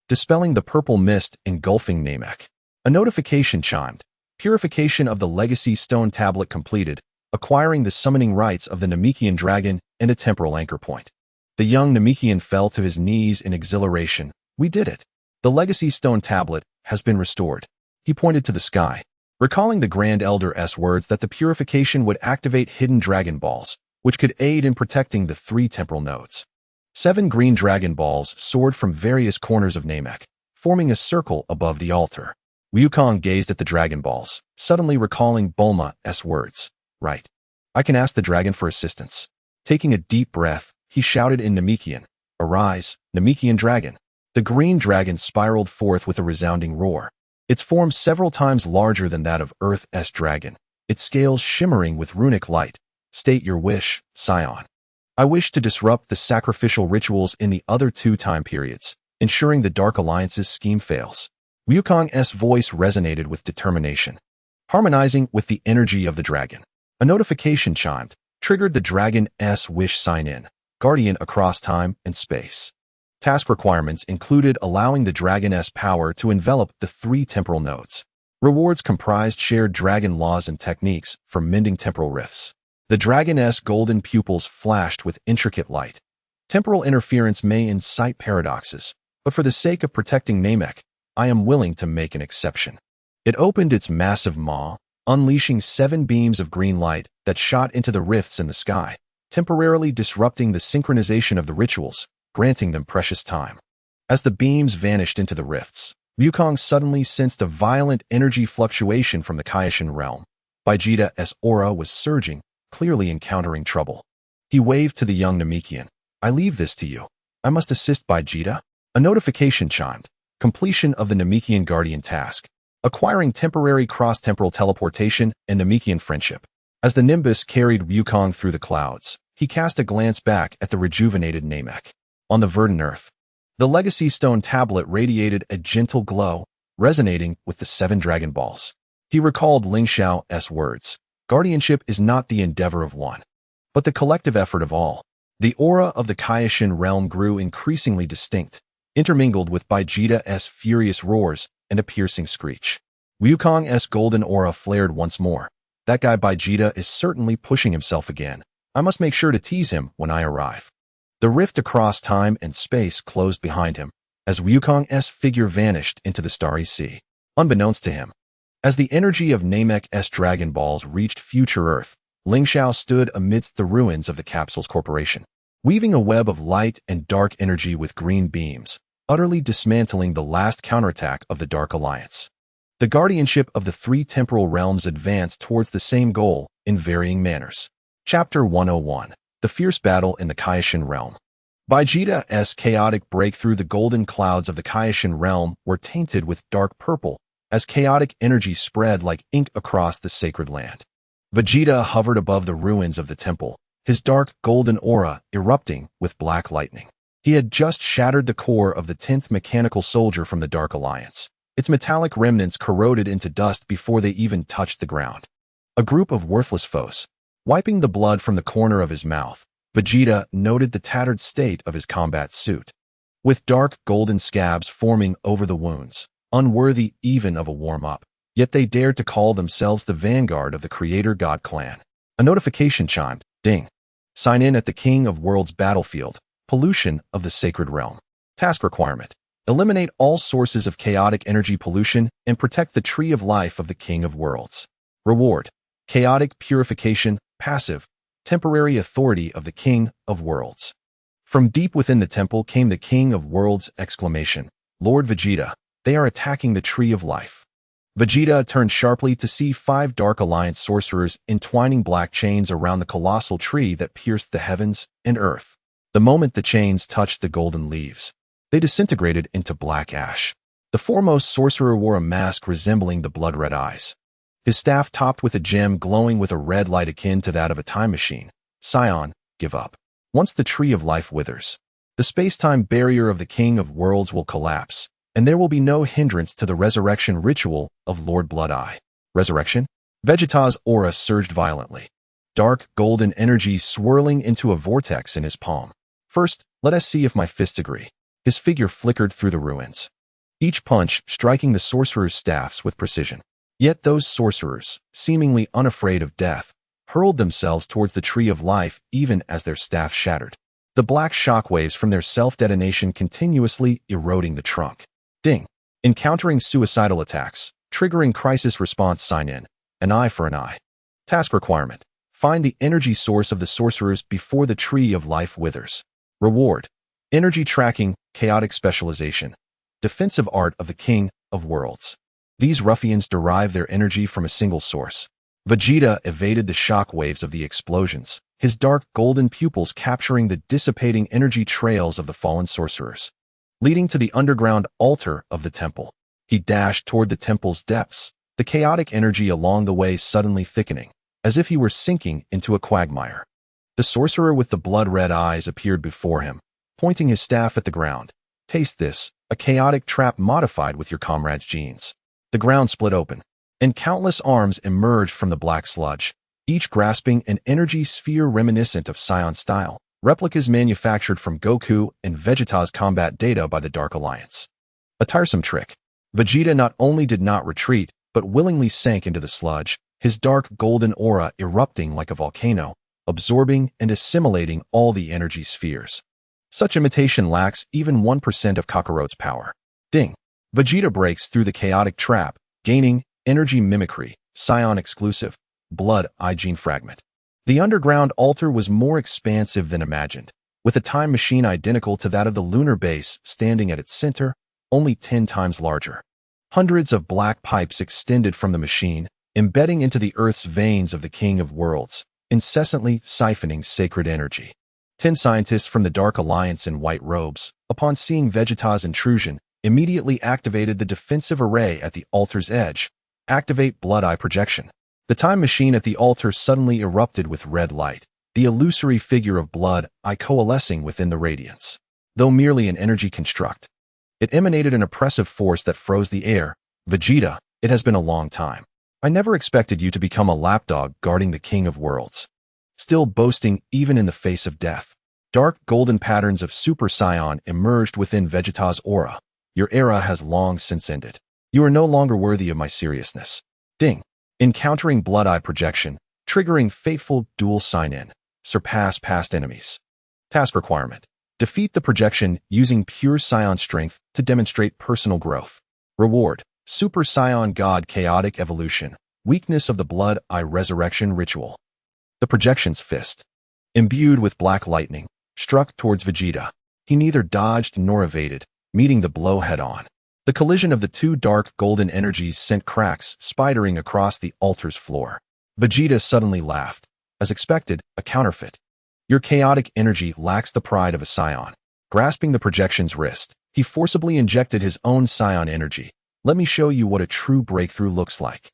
dispelling the purple mist engulfing Namek. A notification chimed. Purification of the Legacy Stone Tablet completed, acquiring the summoning rights of the Namekian dragon and a temporal anchor point. The young Namekian fell to his knees in exhilaration. We did it. The Legacy Stone Tablet has been restored. He pointed to the sky, recalling the Grand Elder's words that the purification would activate hidden Dragon Balls, which could aid in protecting the 3 temporal nodes. 7 green Dragon Balls soared from various corners of Namek, forming a circle above the altar. Wukong gazed at the Dragon Balls, suddenly recalling Bulma's words. Right. I can ask the dragon for assistance. Taking a deep breath, he shouted in Namekian, Arise, Namekian dragon. The green dragon spiraled forth with a resounding roar, its form several times larger than that of Earth's dragon, its scales shimmering with runic light. State your wish, Saiyan. I wish to disrupt the sacrificial rituals in the other 2 time periods, ensuring the Dark Alliance's scheme fails. Wukong's voice resonated with determination, harmonizing with the energy of the dragon. A notification chimed, triggered the dragon's wish sign-in, guardian across time and space. Task requirements included allowing the dragon's power to envelop the 3 temporal nodes. Rewards comprised shared dragon laws and techniques for mending temporal rifts. The dragon's golden pupils flashed with intricate light. Temporal interference may incite paradoxes, but for the sake of protecting Namek, I am willing to make an exception. It opened its massive maw, unleashing 7 beams of green light that shot into the rifts in the sky, temporarily disrupting the synchronization of the rituals, granting them precious time. As the beams vanished into the rifts, Wukong suddenly sensed a violent energy fluctuation from the Kaioshin realm. Vegeta's aura was surging, clearly encountering trouble. He waved to the young Namekian. I leave this to you. I must assist Vegeta. A notification chimed. Completion of the Namekian Guardian task. Acquiring temporary cross-temporal teleportation and Namekian friendship. As the Nimbus carried Wukong through the clouds, he cast a glance back at the rejuvenated Namek. On the verdant earth, the Legacy Stone Tablet radiated a gentle glow, resonating with the 7 Dragon Balls. He recalled Ling Xiao's words. Guardianship is not the endeavor of one, but the collective effort of all. The aura of the Kaioshin realm grew increasingly distinct, intermingled with Vegeta's furious roars and a piercing screech. Wukong's golden aura flared once more. That guy Vegeta is certainly pushing himself again. I must make sure to tease him when I arrive. The rift across time and space closed behind him, as Wukong's figure vanished into the starry sea. Unbeknownst to him, as the energy of Namek's Dragon Balls reached future Earth, Ling Xiao stood amidst the ruins of the Capsules Corporation, weaving a web of light and dark energy with green beams, utterly dismantling the last counterattack of the Dark Alliance. The guardianship of the 3 temporal realms advanced towards the same goal in varying manners. Chapter 101. The Fierce Battle in the Kaioshin Realm. Vegeta's chaotic breakthrough. The golden clouds of the Kaioshin Realm were tainted with dark purple, as chaotic energy spread like ink across the sacred land. Vegeta hovered above the ruins of the temple, his dark golden aura erupting with black lightning. He had just shattered the core of the 10th mechanical soldier from the Dark Alliance. Its metallic remnants corroded into dust before they even touched the ground. A group of worthless foes. Wiping the blood from the corner of his mouth, Vegeta noted the tattered state of his combat suit, with dark golden scabs forming over the wounds, unworthy even of a warm-up. Yet they dared to call themselves the vanguard of the Creator God clan. A notification chimed. Ding. Sign in at the King of Worlds battlefield. Pollution of the Sacred Realm. Task requirement. Eliminate all sources of chaotic energy pollution and protect the Tree of Life of the King of Worlds. Reward. Chaotic purification, passive, temporary authority of the King of Worlds. From deep within the temple came the King of Worlds' exclamation. Lord Vegeta, they are attacking the Tree of Life. Vegeta turned sharply to see 5 Dark Alliance sorcerers entwining black chains around the colossal tree that pierced the heavens and earth. The moment the chains touched the golden leaves, they disintegrated into black ash. The foremost sorcerer wore a mask resembling the blood-red eyes. his staff topped with a gem glowing with a red light akin to that of a time machine. Saiyan, give up. Once the tree of life withers, the space-time barrier of the King of Worlds will collapse, and there will be no hindrance to the resurrection ritual of Lord Blood-Eye. Resurrection? Vegeta's aura surged violently, dark golden energy swirling into a vortex in his palm. First, let us see if my fists agree. His figure flickered through the ruins, each punch striking the sorcerer's staffs with precision. Yet those sorcerers, seemingly unafraid of death, hurled themselves towards the tree of life even as their staffs shattered, the black shockwaves from their self-detonation continuously eroding the trunk. Ding. Encountering suicidal attacks, triggering crisis response sign-in, an eye for an eye. Task requirement. Find the energy source of the sorcerers before the tree of life withers. Reward. Energy tracking, chaotic specialization. Defensive art of the King of Worlds. These ruffians derive their energy from a single source. Vegeta evaded the shock waves of the explosions, his dark golden pupils capturing the dissipating energy trails of the fallen sorcerers. Leading to the underground altar of the temple, he dashed toward the temple's depths, the chaotic energy along the way suddenly thickening, as if he were sinking into a quagmire. The sorcerer with the blood-red eyes appeared before him, pointing his staff at the ground. Taste this, a chaotic trap modified with your comrade's genes. The ground split open, and countless arms emerged from the black sludge, each grasping an energy sphere reminiscent of Saiyan style, replicas manufactured from Goku and Vegeta's combat data by the Dark Alliance. A tiresome trick. Vegeta not only did not retreat, but willingly sank into the sludge, his dark golden aura erupting like a volcano, absorbing and assimilating all the energy spheres. Such imitation lacks even 1% of Kakarot's power. Ding. Vegeta breaks through the chaotic trap, gaining energy mimicry, Saiyan exclusive, blood-eye gene fragment. The underground altar was more expansive than imagined, with a time machine identical to that of the lunar base standing at its center, only 10 times larger. Hundreds of black pipes extended from the machine, embedding into the Earth's veins of the King of Worlds, incessantly siphoning sacred energy. 10 scientists from the Dark Alliance in white robes, upon seeing Vegeta's intrusion, immediately activated the defensive array at the altar's edge. Activate blood-eye projection. The time machine at the altar suddenly erupted with red light, the illusory figure of blood-eye coalescing within the radiance. Though merely an energy construct, it emanated an oppressive force that froze the air. Vegeta, it has been a long time. I never expected you to become a lapdog guarding the King of Worlds. Still boasting even in the face of death. Dark golden patterns of Super Saiyan emerged within Vegeta's aura. Your era has long since ended. You are no longer worthy of my seriousness. Ding. Encountering blood-eye projection, triggering fateful dual sign-in. Surpass past enemies. Task requirement. Defeat the projection using pure Saiyan strength to demonstrate personal growth. Reward. Super Saiyan God Chaotic Evolution. Weakness of the blood-eye resurrection ritual. The projection's fist, imbued with black lightning, struck towards Vegeta. He neither dodged nor evaded, meeting the blow head-on. The collision of the two dark golden energies sent cracks spidering across the altar's floor. Vegeta suddenly laughed. As expected, a counterfeit. Your chaotic energy lacks the pride of a Saiyan. Grasping the projection's wrist, he forcibly injected his own Saiyan energy. Let me show you what a true breakthrough looks like.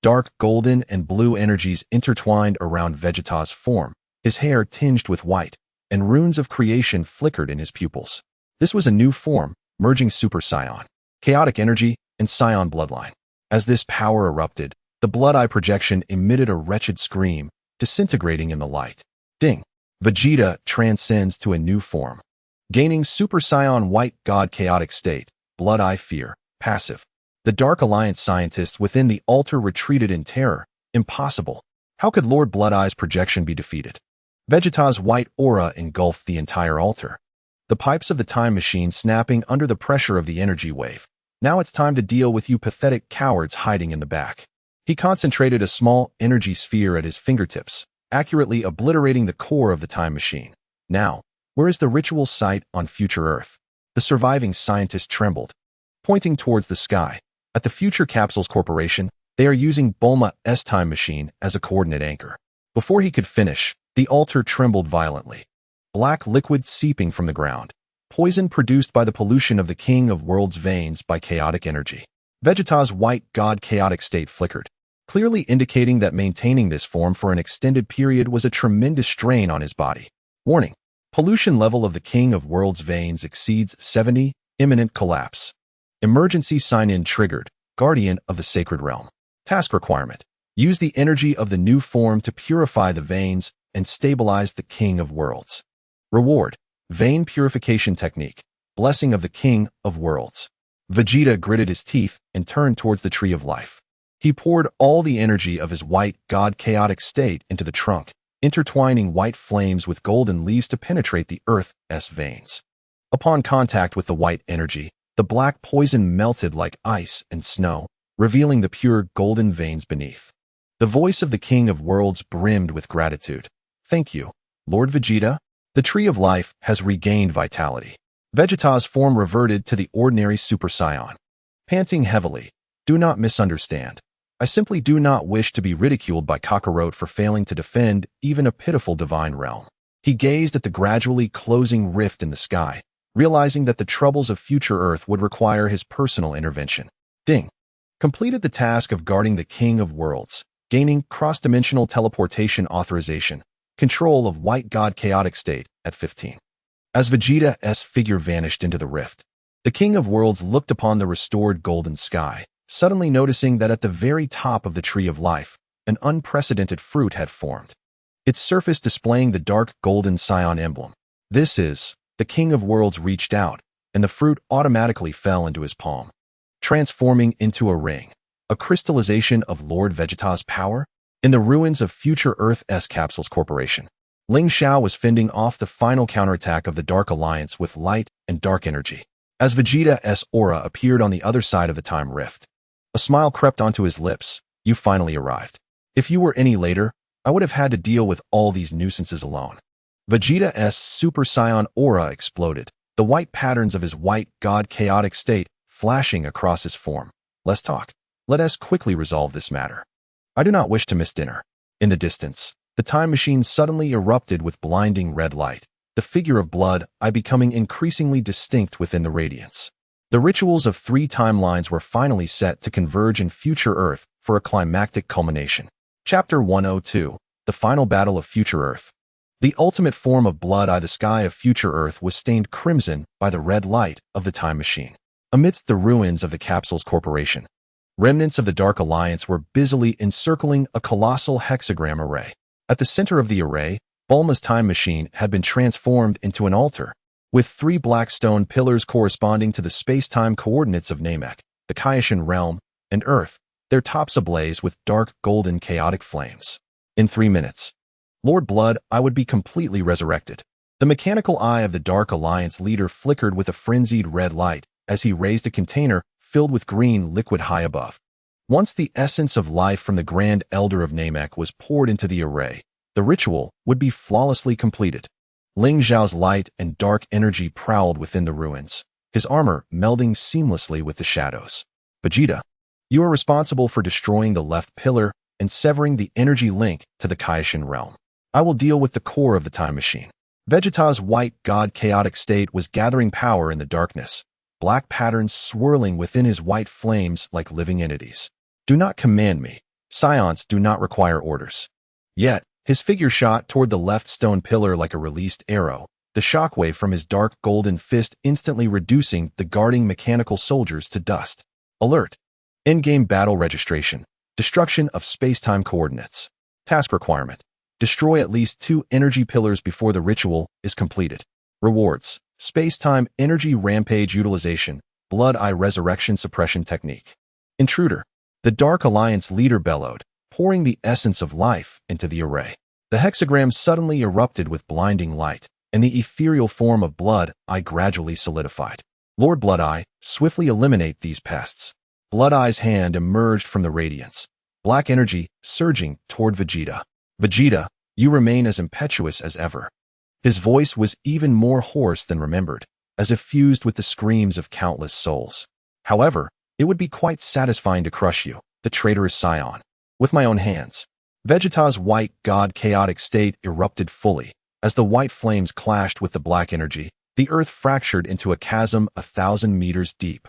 Dark golden and blue energies intertwined around Vegeta's form, his hair tinged with white, and runes of creation flickered in his pupils. This was a new form, merging Super Saiyan, chaotic energy, and Saiyan bloodline. As this power erupted, the blood-eye projection emitted a wretched scream, disintegrating in the light. Ding. Vegeta transcends to a new form. Gaining Super Saiyan White God Chaotic State, Blood-Eye Fear, passive. The Dark Alliance scientists within the altar retreated in terror. Impossible. How could Lord Blood-Eye's projection be defeated? Vegeta's white aura engulfed the entire altar. The pipes of the time machine snapping under the pressure of the energy wave. Now it's time to deal with you pathetic cowards hiding in the back. He concentrated a small energy sphere at his fingertips, accurately obliterating the core of the time machine. Now, where is the ritual site on future Earth? The surviving scientist trembled, pointing towards the sky. At the Future Capsules Corporation, they are using Bulma's time machine as a coordinate anchor. Before he could finish, the altar trembled violently. Black liquid seeping from the ground. Poison produced by the pollution of the King of Worlds' veins by chaotic energy. Vegeta's white God chaotic state flickered. clearly indicating that maintaining this form for an extended period was a tremendous strain on his body. Warning: pollution level of the King of Worlds veins exceeds 70, imminent collapse. Emergency sign-in triggered, Guardian of the Sacred Realm. Task requirement: use the energy of the new form to purify the veins and stabilize the King of Worlds. Reward: vein purification technique, blessing of the King of Worlds. Vegeta gritted his teeth and turned towards the Tree of Life. He poured all the energy of his white god chaotic state into the trunk, intertwining white flames with golden leaves to penetrate the Earth's veins. Upon contact with the white energy, the black poison melted like ice and snow, revealing the pure golden veins beneath. The voice of the King of Worlds brimmed with gratitude. Thank you, Lord Vegeta. The Tree of Life has regained vitality. Vegeta's form reverted to the ordinary Super Saiyan. Panting heavily, do not misunderstand. I simply do not wish to be ridiculed by Kakarot for failing to defend even a pitiful divine realm. He gazed at the gradually closing rift in the sky, realizing that the troubles of future Earth would require his personal intervention. Ding. Completed the task of guarding the King of Worlds, gaining cross-dimensional teleportation authorization, control of white god chaotic state at 15. As Vegeta's figure vanished into the rift, the King of Worlds looked upon the restored golden sky, suddenly noticing that at the very top of the Tree of Life, an unprecedented fruit had formed, its surface displaying the dark golden Saiyan emblem. This is, the King of Worlds reached out, and the fruit automatically fell into his palm, transforming into a ring, a crystallization of Lord Vegeta's power. In the ruins of future Earth's Capsules Corporation, Ling Xiao was fending off the final counterattack of the Dark Alliance with light and dark energy. As Vegeta's aura appeared on the other side of the time rift, a smile crept onto his lips. You finally arrived. If you were any later, I would have had to deal with all these nuisances alone. Vegeta's Super Saiyan aura exploded, the white patterns of his white god chaotic state flashing across his form. Let's talk. Let us quickly resolve this matter. I do not wish to miss dinner. In the distance, the time machine suddenly erupted with blinding red light, the figure of blood eye becoming increasingly distinct within the radiance. The rituals of 3 timelines were finally set to converge in future Earth for a climactic culmination. Chapter 102, The Final Battle of Future Earth. The ultimate form of blood eye, the sky of future Earth, was stained crimson by the red light of the time machine. Amidst the ruins of the Capsules Corporation, remnants of the Dark Alliance were busily encircling a colossal hexagram array. At the center of the array, Bulma's time machine had been transformed into an altar, with 3 black stone pillars corresponding to the space-time coordinates of Namek, the Kaishan realm, and Earth, their tops ablaze with dark golden chaotic flames. In 3 minutes, Lord Blood Eye would be completely resurrected. The mechanical eye of the Dark Alliance leader flickered with a frenzied red light as he raised a container filled with green liquid high above. Once the essence of life from the Grand Elder of Namek was poured into the array, the ritual would be flawlessly completed. Ling Xiao's light and dark energy prowled within the ruins, his armor melding seamlessly with the shadows. Vegeta, you are responsible for destroying the left pillar and severing the energy link to the Kaishan realm. I will deal with the core of the time machine. Vegeta's white god chaotic state was gathering power in the darkness, black patterns swirling within his white flames like living entities. Do not command me. Scions do not require orders. Yet, his figure shot toward the left stone pillar like a released arrow, the shockwave from his dark golden fist instantly reducing the guarding mechanical soldiers to dust. Alert. Endgame battle registration. Destruction of space-time coordinates. Task requirement. Destroy at least 2 energy pillars before the ritual is completed. Rewards. Space-time energy rampage utilization, blood eye resurrection suppression technique. Intruder. The Dark Alliance leader bellowed, pouring the essence of life into the array. The hexagram suddenly erupted with blinding light, and the ethereal form of Blood Eye gradually solidified. Lord Blood Eye, swiftly eliminate these pests. Blood Eye's hand emerged from the radiance, black energy surging toward Vegeta. Vegeta, you remain as impetuous as ever. His voice was even more hoarse than remembered, as if fused with the screams of countless souls. However, it would be quite satisfying to crush you, the traitorous Saiyan, with my own hands. Vegeta's white god chaotic state erupted fully. As the white flames clashed with the black energy, the earth fractured into a chasm 1,000 meters deep.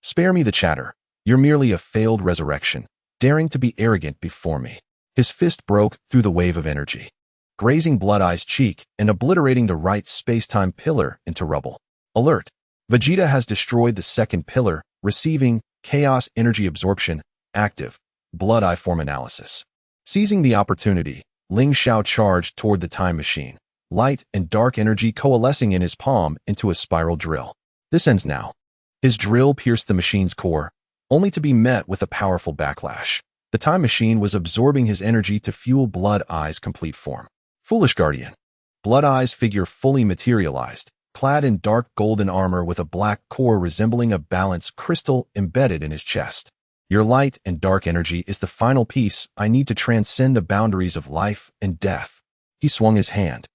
Spare me the chatter. You're merely a failed resurrection. daring to be arrogant before me. His fist broke through the wave of energy, grazing Blood Eye's cheek and obliterating the right space-time pillar into rubble. Alert! Vegeta has destroyed the second pillar, receiving Chaos Energy Absorption, active, Blood Eye form analysis. Seizing the opportunity, Ling Xiao charged toward the time machine, light and dark energy coalescing in his palm into a spiral drill. This ends now. His drill pierced the machine's core, only to be met with a powerful backlash. The time machine was absorbing his energy to fuel Blood Eye's complete form. Foolish Guardian. Blood Eye's figure fully materialized, clad in dark golden armor with a black core resembling a balanced crystal embedded in his chest. Your light and dark energy is the final piece I need to transcend the boundaries of life and death. He swung his hand,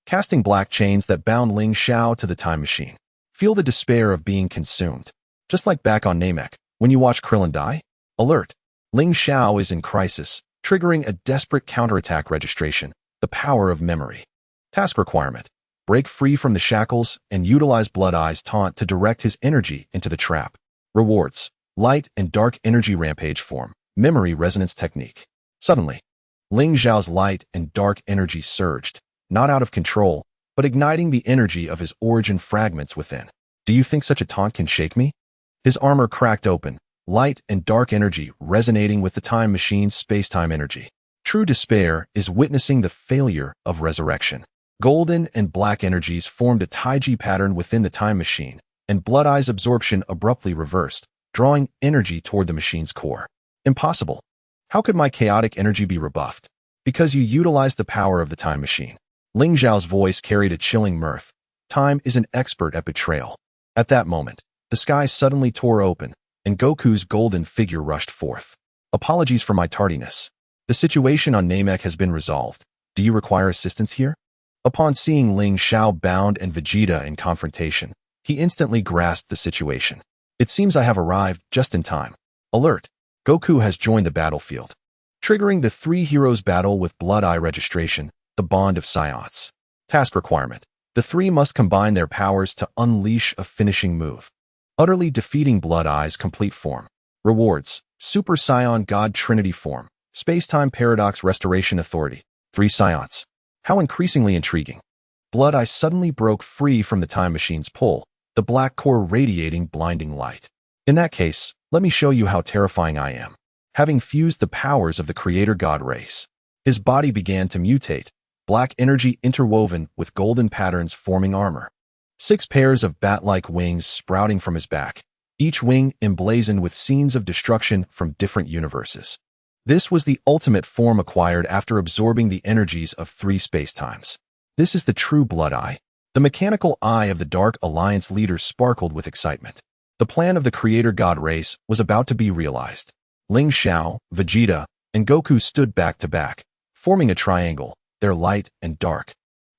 casting black chains that bound Ling Xiao to the time machine. Feel the despair of being consumed. Just like back on Namek, when you watch Krillin die? Alert! Ling Xiao is in crisis, triggering a desperate counterattack registration, the power of memory. Task requirement: break free from the shackles and utilize Blood Eye's taunt to direct his energy into the trap. Rewards: light and dark energy rampage form, memory resonance technique. Suddenly, Ling Xiao's light and dark energy surged, not out of control, but igniting the energy of his origin fragments within. Do you think such a taunt can shake me? His armor cracked open, light and dark energy resonating with the time machine's space-time energy. True despair is witnessing the failure of resurrection. Golden and black energies formed a Taiji pattern within the time machine, and Blood Eye's absorption abruptly reversed, drawing energy toward the machine's core. Impossible. How could my chaotic energy be rebuffed? Because you utilized the power of the time machine. Ling Xiao's voice carried a chilling mirth. Time is an expert at betrayal. At that moment, the sky suddenly tore open, and Goku's golden figure rushed forth. Apologies for my tardiness. The situation on Namek has been resolved. Do you require assistance here? Upon seeing Ling Xiao bound and Vegeta in confrontation, he instantly grasped the situation. It seems I have arrived just in time. Alert! Goku has joined the battlefield, triggering the three heroes battle with Blood Eye registration, the bond of Saiyans. Task requirement: the three must combine their powers to unleash a finishing move, utterly defeating Blood Eye's complete form. Rewards: Super Saiyan God Trinity form, Space-Time Paradox Restoration Authority, 3 Saiyans. How increasingly intriguing. Blood Eye suddenly broke free from the time machine's pull, the black core radiating blinding light. In that case, let me show you how terrifying I am. Having fused the powers of the Creator God race, his body began to mutate, black energy interwoven with golden patterns forming armor. 6 pairs of bat-like wings sprouting from his back, each wing emblazoned with scenes of destruction from different universes. This was the ultimate form acquired after absorbing the energies of 3 spacetimes. This is the true Blood Eye. The mechanical eye of the Dark Alliance leader sparkled with excitement. The plan of the Creator God race was about to be realized. Ling Xiao, Vegeta, and Goku stood back to back, forming a triangle, their light and dark,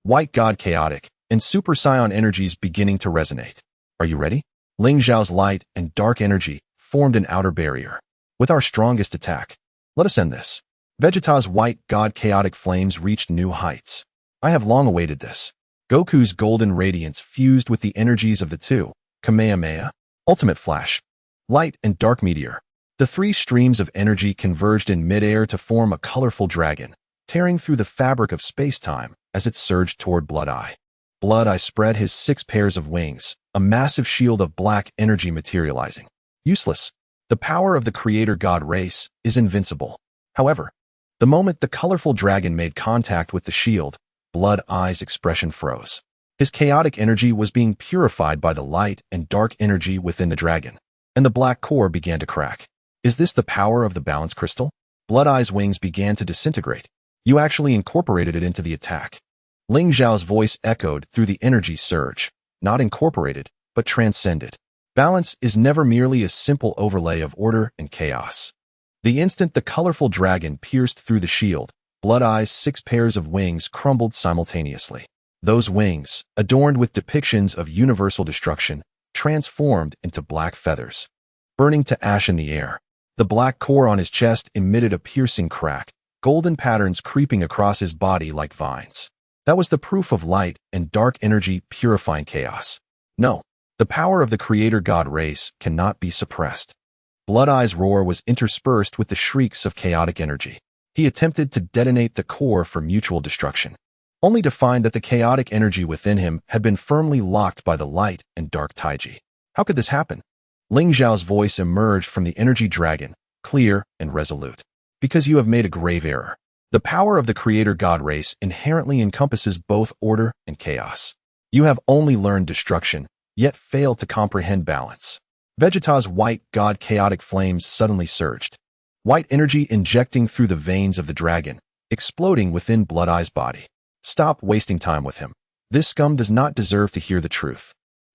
White God chaotic, and Super Saiyan energies beginning to resonate. Are you ready? Ling Xiao's light and dark energy formed an outer barrier. With our strongest attack, let us end this. Vegeta's White God chaotic flames reached new heights. I have long awaited this. Goku's golden radiance fused with the energies of the 2, Kamehameha, Ultimate Flash, Light and Dark Meteor. The 3 streams of energy converged in midair to form a colorful dragon, tearing through the fabric of space-time as it surged toward Blood Eye. Blood Eye spread his 6 pairs of wings, a massive shield of black energy materializing. Useless. The power of the Creator God race is invincible. However, the moment the colorful dragon made contact with the shield, Blood Eye's expression froze. His chaotic energy was being purified by the light and dark energy within the dragon, and the black core began to crack. Is this the power of the balance crystal? Blood Eye's wings began to disintegrate. You actually incorporated it into the attack. Ling Xiao's voice echoed through the energy surge. Not incorporated, but transcended. Balance is never merely a simple overlay of order and chaos. The instant the colorful dragon pierced through the shield, Blood Eye's 6 pairs of wings crumbled simultaneously. Those wings, adorned with depictions of universal destruction, transformed into black feathers, burning to ash in the air. The black core on his chest emitted a piercing crack, golden patterns creeping across his body like vines. That was the proof of light and dark energy purifying chaos. No, the power of the Creator God race cannot be suppressed. Blood Eye's roar was interspersed with the shrieks of chaotic energy. He attempted to detonate the core for mutual destruction, only to find that the chaotic energy within him had been firmly locked by the light and dark Taiji. How could this happen? Ling Xiao's voice emerged from the energy dragon, clear and resolute. Because you have made a grave error. The power of the creator god race inherently encompasses both order and chaos. You have only learned destruction, yet failed to comprehend balance. Vegeta's white god chaotic flames suddenly surged. White energy injecting through the veins of the dragon, exploding within Blood Eye's body. Stop wasting time with him. This scum does not deserve to hear the truth.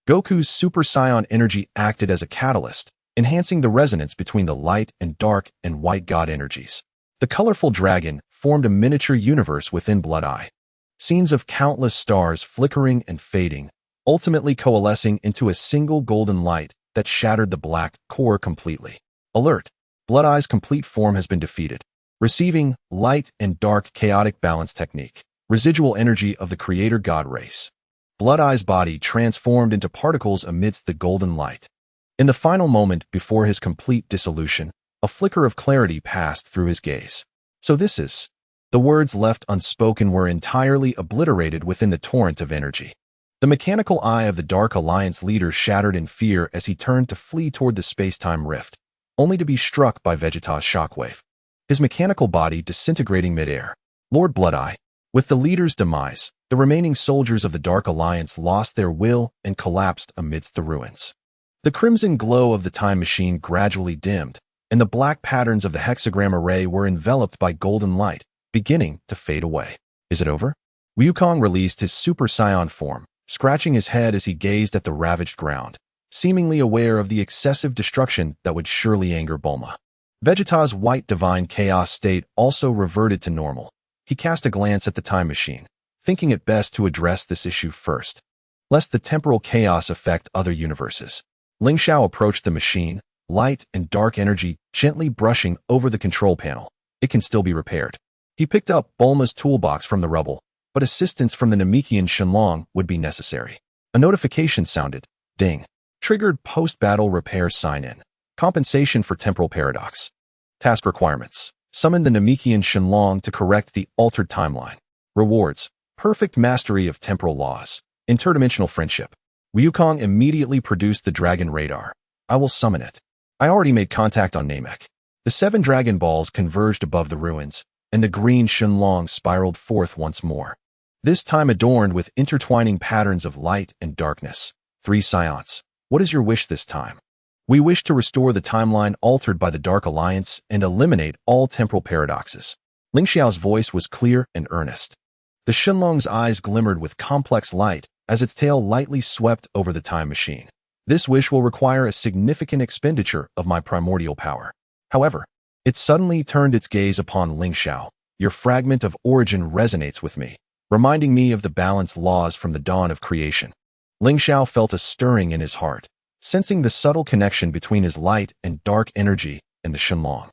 Goku's Super Saiyan energy acted as a catalyst, enhancing the resonance between the light and dark and white god energies. The colorful dragon formed a miniature universe within Blood Eye. Scenes of countless stars flickering and fading, ultimately coalescing into a single golden light that shattered the black core completely. Alert! Blood Eye's complete form has been defeated. Receiving light and dark chaotic balance technique. Residual energy of the creator god race. Blood Eye's body transformed into particles amidst the golden light. In the final moment before his complete dissolution, a flicker of clarity passed through his gaze. So this is... The words left unspoken were entirely obliterated within the torrent of energy. The mechanical eye of the Dark Alliance leader shattered in fear as he turned to flee toward the space-time rift, only to be struck by Vegeta's shockwave. His mechanical body disintegrating midair. Lord Blood Eye. With the leader's demise, the remaining soldiers of the Dark Alliance lost their will and collapsed amidst the ruins. The crimson glow of the time machine gradually dimmed, and the black patterns of the hexagram array were enveloped by golden light, beginning to fade away. Is it over? Wukong released his Super Saiyan form, scratching his head as he gazed at the ravaged ground, seemingly aware of the excessive destruction that would surely anger Bulma. Vegeta's white divine chaos state also reverted to normal. He cast a glance at the time machine, thinking it best to address this issue first, lest the temporal chaos affect other universes. Ling Xiao approached the machine, light and dark energy gently brushing over the control panel. It can still be repaired. He picked up Bulma's toolbox from the rubble, but assistance from the Namekian Shenron would be necessary. A notification sounded. Ding. Triggered post-battle repair sign-in. Compensation for temporal paradox. Task requirements. Summon the Namekian Shenron to correct the altered timeline. Rewards. Perfect mastery of temporal laws. Interdimensional friendship. Wukong immediately produced the dragon radar. I will summon it. I already made contact on Namek. The 7 Dragon Balls converged above the ruins, and the green Shenlong spiraled forth once more. This time adorned with intertwining patterns of light and darkness. 3 Saiyans. What is your wish this time? We wish to restore the timeline altered by the Dark Alliance and eliminate all temporal paradoxes. Ling Xiao's voice was clear and earnest. The Shenlong's eyes glimmered with complex light as its tail lightly swept over the time machine. This wish will require a significant expenditure of my primordial power. However, it suddenly turned its gaze upon Ling Xiao. Your fragment of origin resonates with me, reminding me of the balanced laws from the dawn of creation. Ling Xiao felt a stirring in his heart, sensing the subtle connection between his light and dark energy and the Shenlong.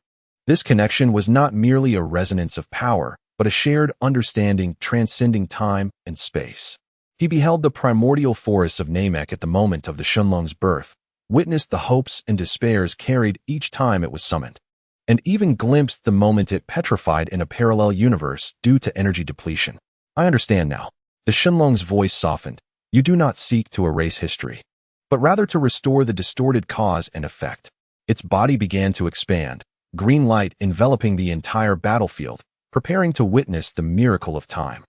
This connection was not merely a resonance of power, but a shared understanding transcending time and space. He beheld the primordial forests of Namek at the moment of the Shenlong's birth, witnessed the hopes and despairs carried each time it was summoned, and even glimpsed the moment it petrified in a parallel universe due to energy depletion. I understand now. The Shenlong's voice softened. You do not seek to erase history, but rather to restore the distorted cause and effect. Its body began to expand, green light enveloping the entire battlefield, preparing to witness the miracle of time.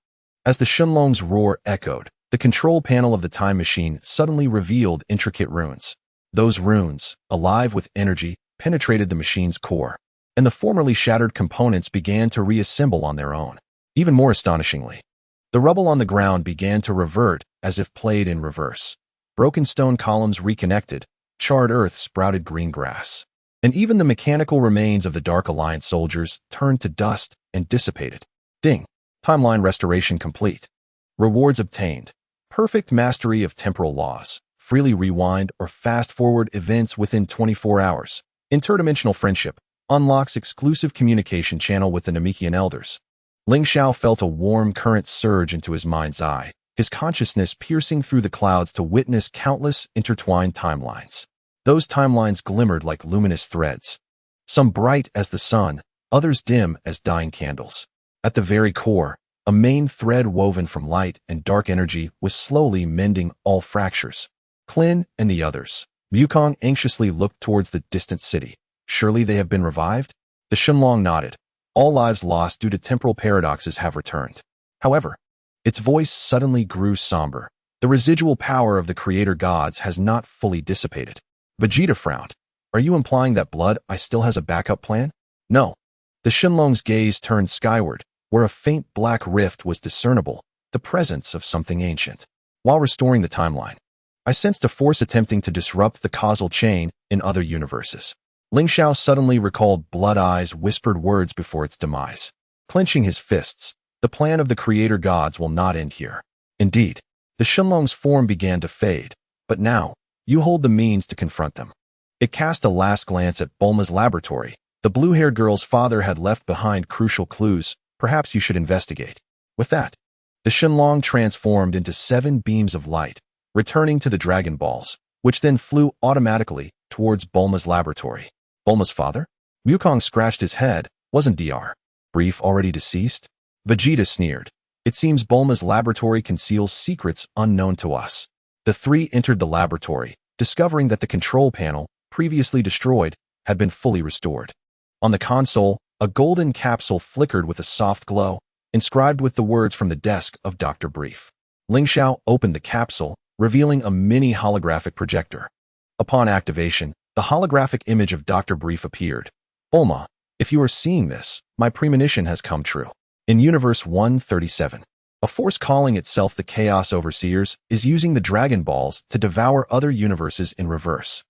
As the Shenlong's roar echoed, the control panel of the time machine suddenly revealed intricate runes. Those runes, alive with energy, penetrated the machine's core, and the formerly shattered components began to reassemble on their own. Even more astonishingly, the rubble on the ground began to revert as if played in reverse. Broken stone columns reconnected, charred earth sprouted green grass, and even the mechanical remains of the Dark Alliance soldiers turned to dust and dissipated. Ding. Timeline restoration complete. Rewards obtained. Perfect mastery of temporal laws. Freely rewind or fast-forward events within 24 hours. Interdimensional friendship. Unlocks exclusive communication channel with the Namekian elders. Ling Xiao felt a warm current surge into his mind's eye, his consciousness piercing through the clouds to witness countless intertwined timelines. Those timelines glimmered like luminous threads, some bright as the sun, others dim as dying candles. At the very core, a main thread woven from light and dark energy was slowly mending all fractures. Klin and the others. Wukong anxiously looked towards the distant city. Surely they have been revived? The Shenlong nodded. All lives lost due to temporal paradoxes have returned. However, its voice suddenly grew somber. The residual power of the creator gods has not fully dissipated. Vegeta frowned. Are you implying that Blood Eye still has a backup plan? No. The Shenlong's gaze turned skyward, where a faint black rift was discernible, the presence of something ancient. While restoring the timeline, I sensed a force attempting to disrupt the causal chain in other universes. Ling Xiao suddenly recalled Blood Eye's whispered words before its demise. Clenching his fists, the plan of the creator gods will not end here. Indeed, the Shenlong's form began to fade, but now, you hold the means to confront them. It cast a last glance at Bulma's laboratory. The blue-haired girl's father had left behind crucial clues. Perhaps you should investigate. With that, the Shenlong transformed into 7 beams of light, returning to the Dragon Balls, which then flew automatically towards Bulma's laboratory. Bulma's father? Wukong scratched his head. Wasn't Dr. Brief already deceased? Vegeta sneered. It seems Bulma's laboratory conceals secrets unknown to us. The three entered the laboratory, discovering that the control panel, previously destroyed, had been fully restored. On the console, a golden capsule flickered with a soft glow, inscribed with the words from the desk of Dr. Brief. Ling Xiao opened the capsule, revealing a mini holographic projector. Upon activation, the holographic image of Dr. Brief appeared. Bulma, if you are seeing this, my premonition has come true. In Universe 137, a force calling itself the Chaos Overseers is using the Dragon Balls to devour other universes in reverse.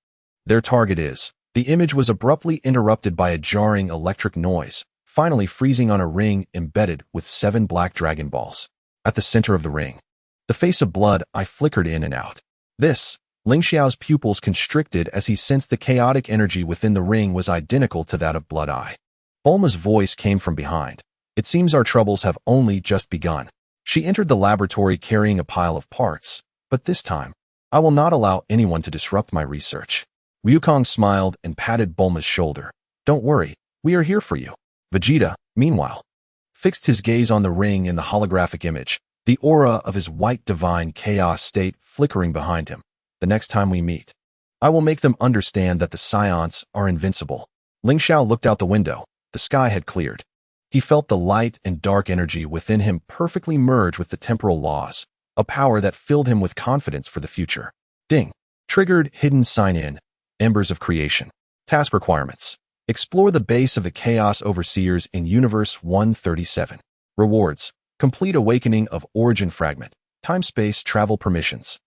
Their target is. The image was abruptly interrupted by a jarring electric noise, finally freezing on a ring embedded with 7 black Dragon Balls. At the center of the ring, the face of Blood Eye flickered in and out. Ling Xiao's pupils constricted as he sensed the chaotic energy within the ring was identical to that of Blood Eye. Bulma's voice came from behind. It seems our troubles have only just begun. She entered the laboratory carrying a pile of parts, but this time, I will not allow anyone to disrupt my research. Wukong smiled and patted Bulma's shoulder. Don't worry, we are here for you. Vegeta, meanwhile, fixed his gaze on the ring in the holographic image, the aura of his white divine chaos state flickering behind him. The next time we meet, I will make them understand that the Saiyans are invincible. Ling Xiao looked out the window. The sky had cleared. He felt the light and dark energy within him perfectly merge with the temporal laws, a power that filled him with confidence for the future. Ding. Triggered hidden sign-in. Embers of Creation. Task requirements. Explore the base of the Chaos Overseers in Universe 137. Rewards. Complete awakening of Origin Fragment. Time-space travel permissions.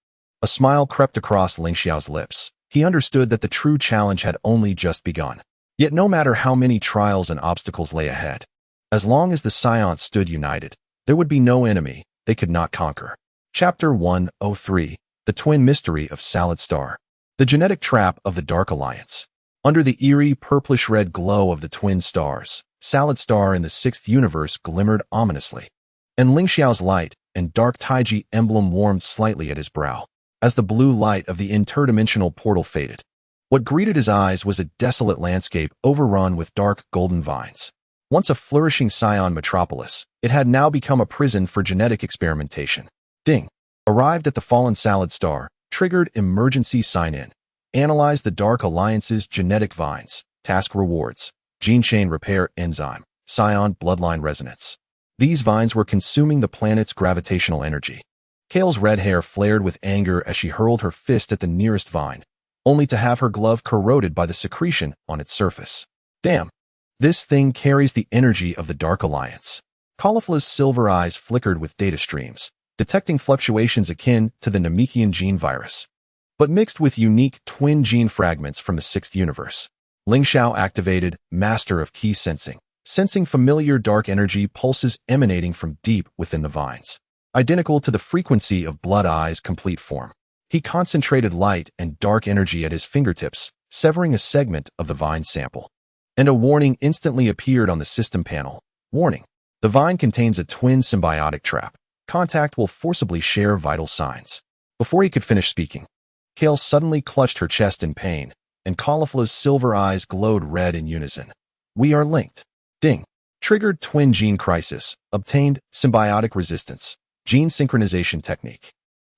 A smile crept across Ling Xiao's lips. He understood that the true challenge had only just begun. Yet no matter how many trials and obstacles lay ahead, as long as the Saiyans stood united, there would be no enemy they could not conquer. Chapter 103. The Twin Mystery of Salad Star. The genetic trap of the Dark Alliance. Under the eerie purplish-red glow of the twin stars, Salad Star in the 6th universe glimmered ominously, and Ling Xiao's light and dark Taiji emblem warmed slightly at his brow. As the blue light of the interdimensional portal faded, what greeted his eyes was a desolate landscape overrun with dark golden vines. Once a flourishing Saiyan metropolis, it had now become a prison for genetic experimentation. Ding. Arrived at the fallen Salad Star, triggered emergency sign-in. Analyze the Dark Alliance's genetic vines. Task rewards. Gene chain repair enzyme. Saiyan bloodline resonance. These vines were consuming the planet's gravitational energy. Kale's red hair flared with anger as she hurled her fist at the nearest vine, only to have her glove corroded by the secretion on its surface. Damn. This thing carries the energy of the Dark Alliance. Caulifla's silver eyes flickered with data streams, detecting fluctuations akin to the Namekian gene virus, but mixed with unique twin gene fragments from the 6th universe. Ling Xiao activated Master of Key Sensing, sensing familiar dark energy pulses emanating from deep within the vines, identical to the frequency of Blood Eye's complete form. He concentrated light and dark energy at his fingertips, severing a segment of the vine sample. And a warning instantly appeared on the system panel. Warning. The vine contains a twin symbiotic trap. Contact will forcibly share vital signs. Before he could finish speaking, Kale suddenly clutched her chest in pain, and Caulifla's silver eyes glowed red in unison. We are linked. Ding. Triggered twin gene crisis. Obtained symbiotic resistance. Gene synchronization technique.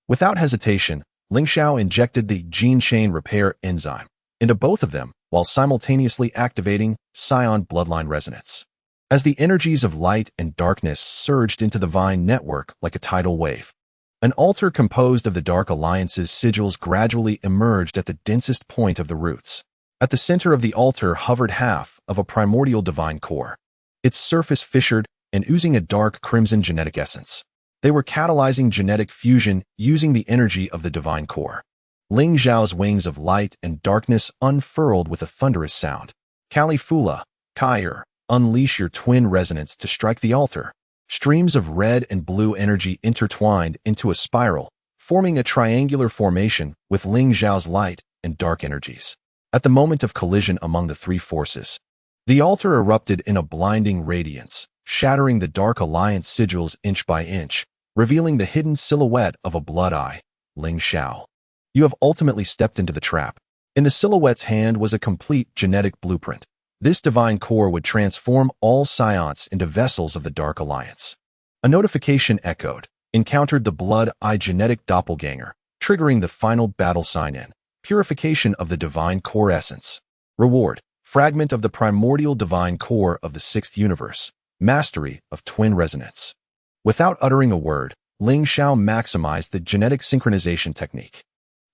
Without hesitation, Ling Xiao injected the gene chain repair enzyme into both of them while simultaneously activating Saiyan bloodline resonance. As the energies of light and darkness surged into the Vine network like a tidal wave, an altar composed of the Dark Alliance's sigils gradually emerged at the densest point of the roots. At the center of the altar hovered half of a primordial divine core, its surface fissured and oozing a dark crimson genetic essence. They were catalyzing genetic fusion using the energy of the divine core. Ling Xiao's wings of light and darkness unfurled with a thunderous sound. Caulifla, Kair, unleash your twin resonance to strike the altar. Streams of red and blue energy intertwined into a spiral, forming a triangular formation with Ling Xiao's light and dark energies. At the moment of collision among the three forces, the altar erupted in a blinding radiance, shattering the Dark Alliance sigils inch by inch, revealing the hidden silhouette of a blood eye. Ling Xiao, you have ultimately stepped into the trap. In the silhouette's hand was a complete genetic blueprint. This divine core would transform all Saiyans into vessels of the Dark Alliance. A notification echoed, encountered the blood eye genetic doppelganger, triggering the final battle sign-in. Purification of the divine core essence. Reward, fragment of the primordial divine core of the sixth universe. Mastery of twin resonance. Without uttering a word, Ling Xiao maximized the genetic synchronization technique.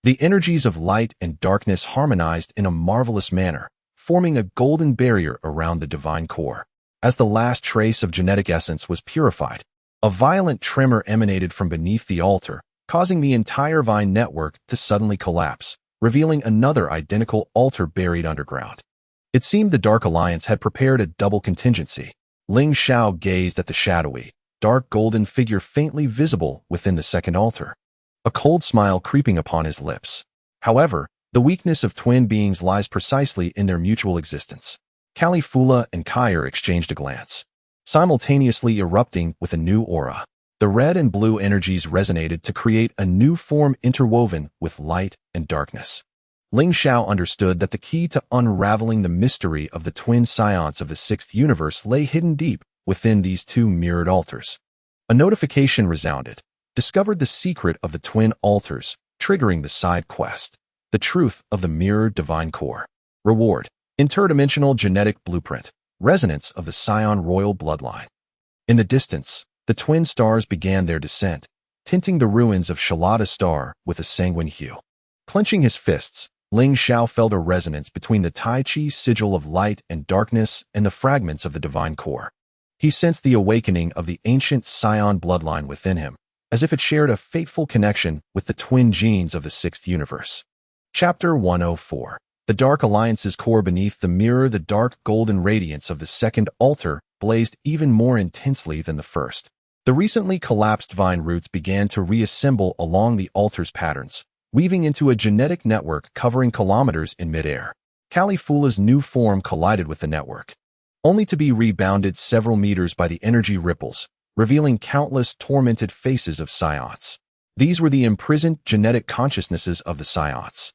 The energies of light and darkness harmonized in a marvelous manner, forming a golden barrier around the divine core. As the last trace of genetic essence was purified, a violent tremor emanated from beneath the altar, causing the entire Vine network to suddenly collapse, revealing another identical altar buried underground. It seemed the Dark Alliance had prepared a double contingency. Ling Xiao gazed at the shadowy, dark golden figure faintly visible within the second altar, a cold smile creeping upon his lips. However, the weakness of twin beings lies precisely in their mutual existence. Caulifla and Kair exchanged a glance, simultaneously erupting with a new aura. The red and blue energies resonated to create a new form interwoven with light and darkness. Ling Xiao understood that the key to unraveling the mystery of the twin Saiyans of the sixth universe lay hidden deep within these two mirrored altars. A notification resounded, discovered the secret of the twin altars, triggering the side quest. The truth of the mirrored divine core. Reward, interdimensional genetic blueprint, resonance of the Saiyan royal bloodline. In the distance, the twin stars began their descent, tinting the ruins of Shalada Star with a sanguine hue. Clenching his fists, Ling Xiao felt a resonance between the Tai Chi sigil of light and darkness and the fragments of the divine core. He sensed the awakening of the ancient Saiyan bloodline within him, as if it shared a fateful connection with the twin genes of the sixth universe. Chapter 104. The Dark Alliance's core beneath the mirror. The dark golden radiance of the second altar blazed even more intensely than the first. The recently collapsed vine roots began to reassemble along the altar's patterns, weaving into a genetic network covering kilometers in midair. Caulifla's new form collided with the network, only to be rebounded several meters by the energy ripples, revealing countless tormented faces of Saiyans. These were the imprisoned genetic consciousnesses of the Saiyans.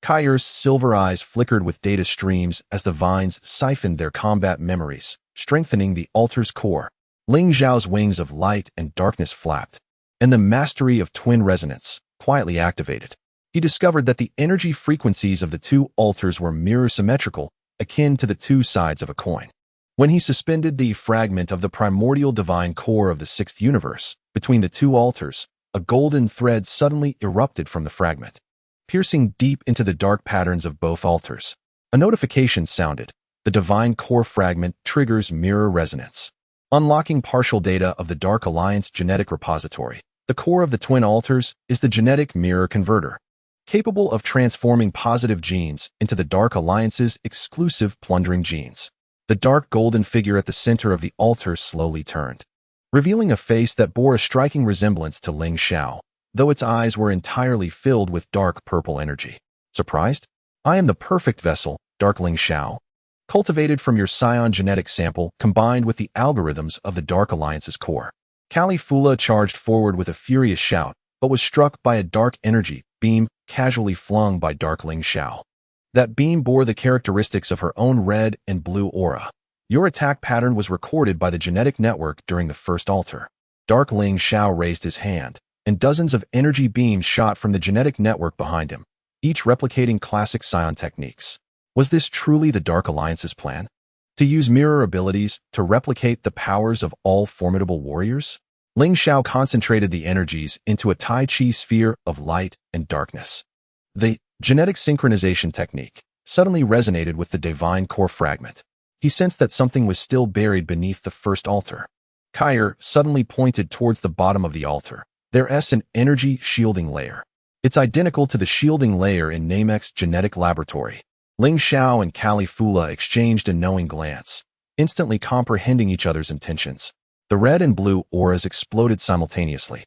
Kair's silver eyes flickered with data streams as the vines siphoned their combat memories, strengthening the altar's core. Ling Xiao's wings of light and darkness flapped, and the mastery of twin resonance quietly activated. He discovered that the energy frequencies of the two altars were mirror-symmetrical, akin to the two sides of a coin. When he suspended the fragment of the primordial divine core of the sixth universe between the two altars, a golden thread suddenly erupted from the fragment, piercing deep into the dark patterns of both altars. A notification sounded. The divine core fragment triggers mirror resonance, unlocking partial data of the Dark Alliance genetic repository. The core of the twin altars is the genetic mirror converter, capable of transforming positive genes into the Dark Alliance's exclusive plundering genes. The dark golden figure at the center of the altar slowly turned, revealing a face that bore a striking resemblance to Ling Xiao, though its eyes were entirely filled with dark purple energy. Surprised? I am the perfect vessel, Dark Ling Xiao, cultivated from your Saiyan genetic sample combined with the algorithms of the Dark Alliance's core. Caulifla charged forward with a furious shout, but was struck by a dark energy beam casually flung by Dark Ling Xiao. That beam bore the characteristics of her own red and blue aura. Your attack pattern was recorded by the genetic network during the first altar. Dark Ling Xiao raised his hand, and dozens of energy beams shot from the genetic network behind him, each replicating classic Saiyan techniques. Was this truly the Dark Alliance's plan? To use mirror abilities to replicate the powers of all formidable warriors? Ling Xiao concentrated the energies into a Tai Chi sphere of light and darkness. The genetic synchronization technique suddenly resonated with the divine core fragment. He sensed that something was still buried beneath the first altar. Kair suddenly pointed towards the bottom of the altar. There's an energy shielding layer. It's identical to the shielding layer in Namek's genetic laboratory. Ling Xiao and Caulifla exchanged a knowing glance, instantly comprehending each other's intentions. The red and blue auras exploded simultaneously,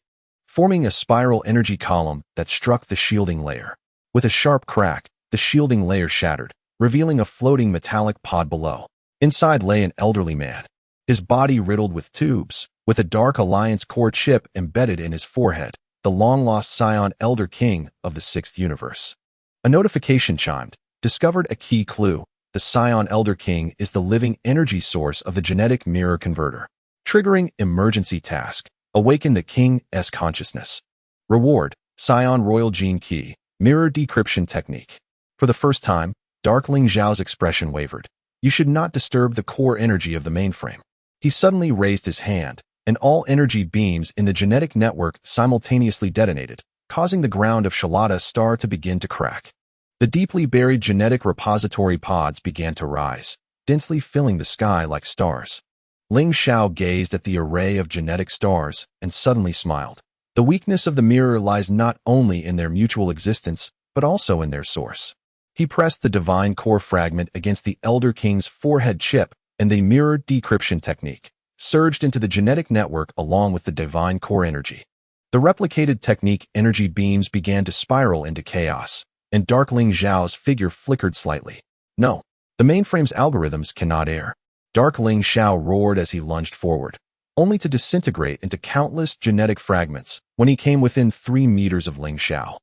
forming a spiral energy column that struck the shielding layer. With a sharp crack, the shielding layer shattered, revealing a floating metallic pod below. Inside lay an elderly man, his body riddled with tubes, with a Dark Alliance core chip embedded in his forehead, the long-lost Saiyan Elder King of the Sixth Universe. A notification chimed. Discovered a key clue. The Saiyan Elder King is the living energy source of the genetic mirror converter. Triggering emergency task. Awaken the King's consciousness. Reward. Saiyan Royal Gene Key. Mirror decryption technique. For the first time, Dark Ling Xiao's expression wavered. You should not disturb the core energy of the mainframe. He suddenly raised his hand, and all energy beams in the genetic network simultaneously detonated, causing the ground of Shalata Star to begin to crack. The deeply buried genetic repository pods began to rise, densely filling the sky like stars. Ling Xiao gazed at the array of genetic stars and suddenly smiled. The weakness of the mirror lies not only in their mutual existence, but also in their source. He pressed the divine core fragment against the Elder King's forehead chip, and the mirror decryption technique surged into the genetic network along with the divine core energy. The replicated technique energy beams began to spiral into chaos, and Dark Ling Xiao's figure flickered slightly. No, the mainframe's algorithms cannot err. Dark Ling Xiao roared as he lunged forward, only to disintegrate into countless genetic fragments when he came within 3 meters of Ling Xiao.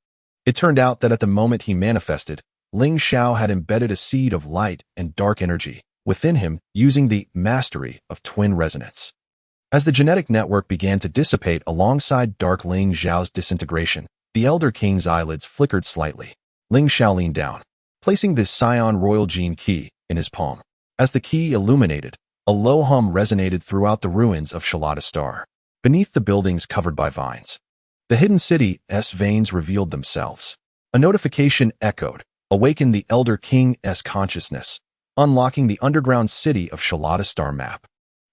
It turned out that at the moment he manifested, Ling Xiao had embedded a seed of light and dark energy within him using the mastery of twin resonance. As the genetic network began to dissipate alongside Dark Ling Xiao's disintegration, the Elder King's eyelids flickered slightly. Ling Xiao leaned down, placing the Saiyan Royal Gene Key in his palm. As the key illuminated, a low hum resonated throughout the ruins of Shalata Star. Beneath the buildings covered by vines, the hidden city's veins revealed themselves. A notification echoed. Awaken the Elder King's consciousness, unlocking the underground city of Shalata Star map.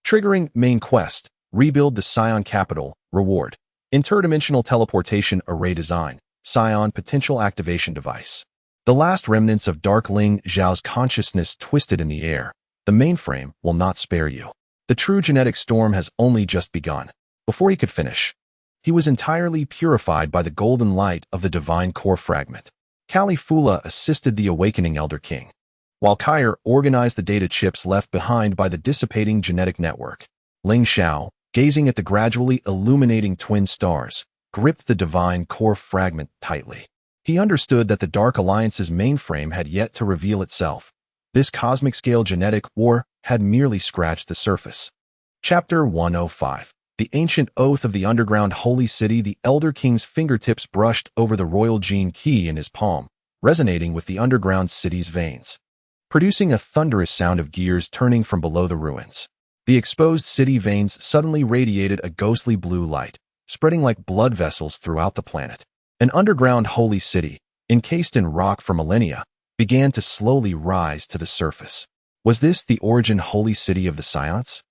Triggering main quest. Rebuild the Saiyan capital. Reward. Interdimensional teleportation array design. Saiyan potential activation device. The last remnants of Dark Ling Xiao's consciousness twisted in the air. The mainframe will not spare you. The true genetic storm has only just begun. Before he could finish, he was entirely purified by the golden light of the divine core fragment. Caulifla assisted the awakening Elder King, while Kair organized the data chips left behind by the dissipating genetic network. Ling Xiao, gazing at the gradually illuminating twin stars, gripped the divine core fragment tightly. He understood that the Dark Alliance's mainframe had yet to reveal itself. This cosmic-scale genetic war had merely scratched the surface. Chapter 105. The Ancient Oath of the Underground Holy City. The Elder King's fingertips brushed over the Royal Gene Key in his palm, resonating with the underground city's veins, producing a thunderous sound of gears turning from below the ruins. The exposed city veins suddenly radiated a ghostly blue light, spreading like blood vessels throughout the planet. An underground holy city, encased in rock for millennia, began to slowly rise to the surface. Was this the origin holy city of the Saiyans?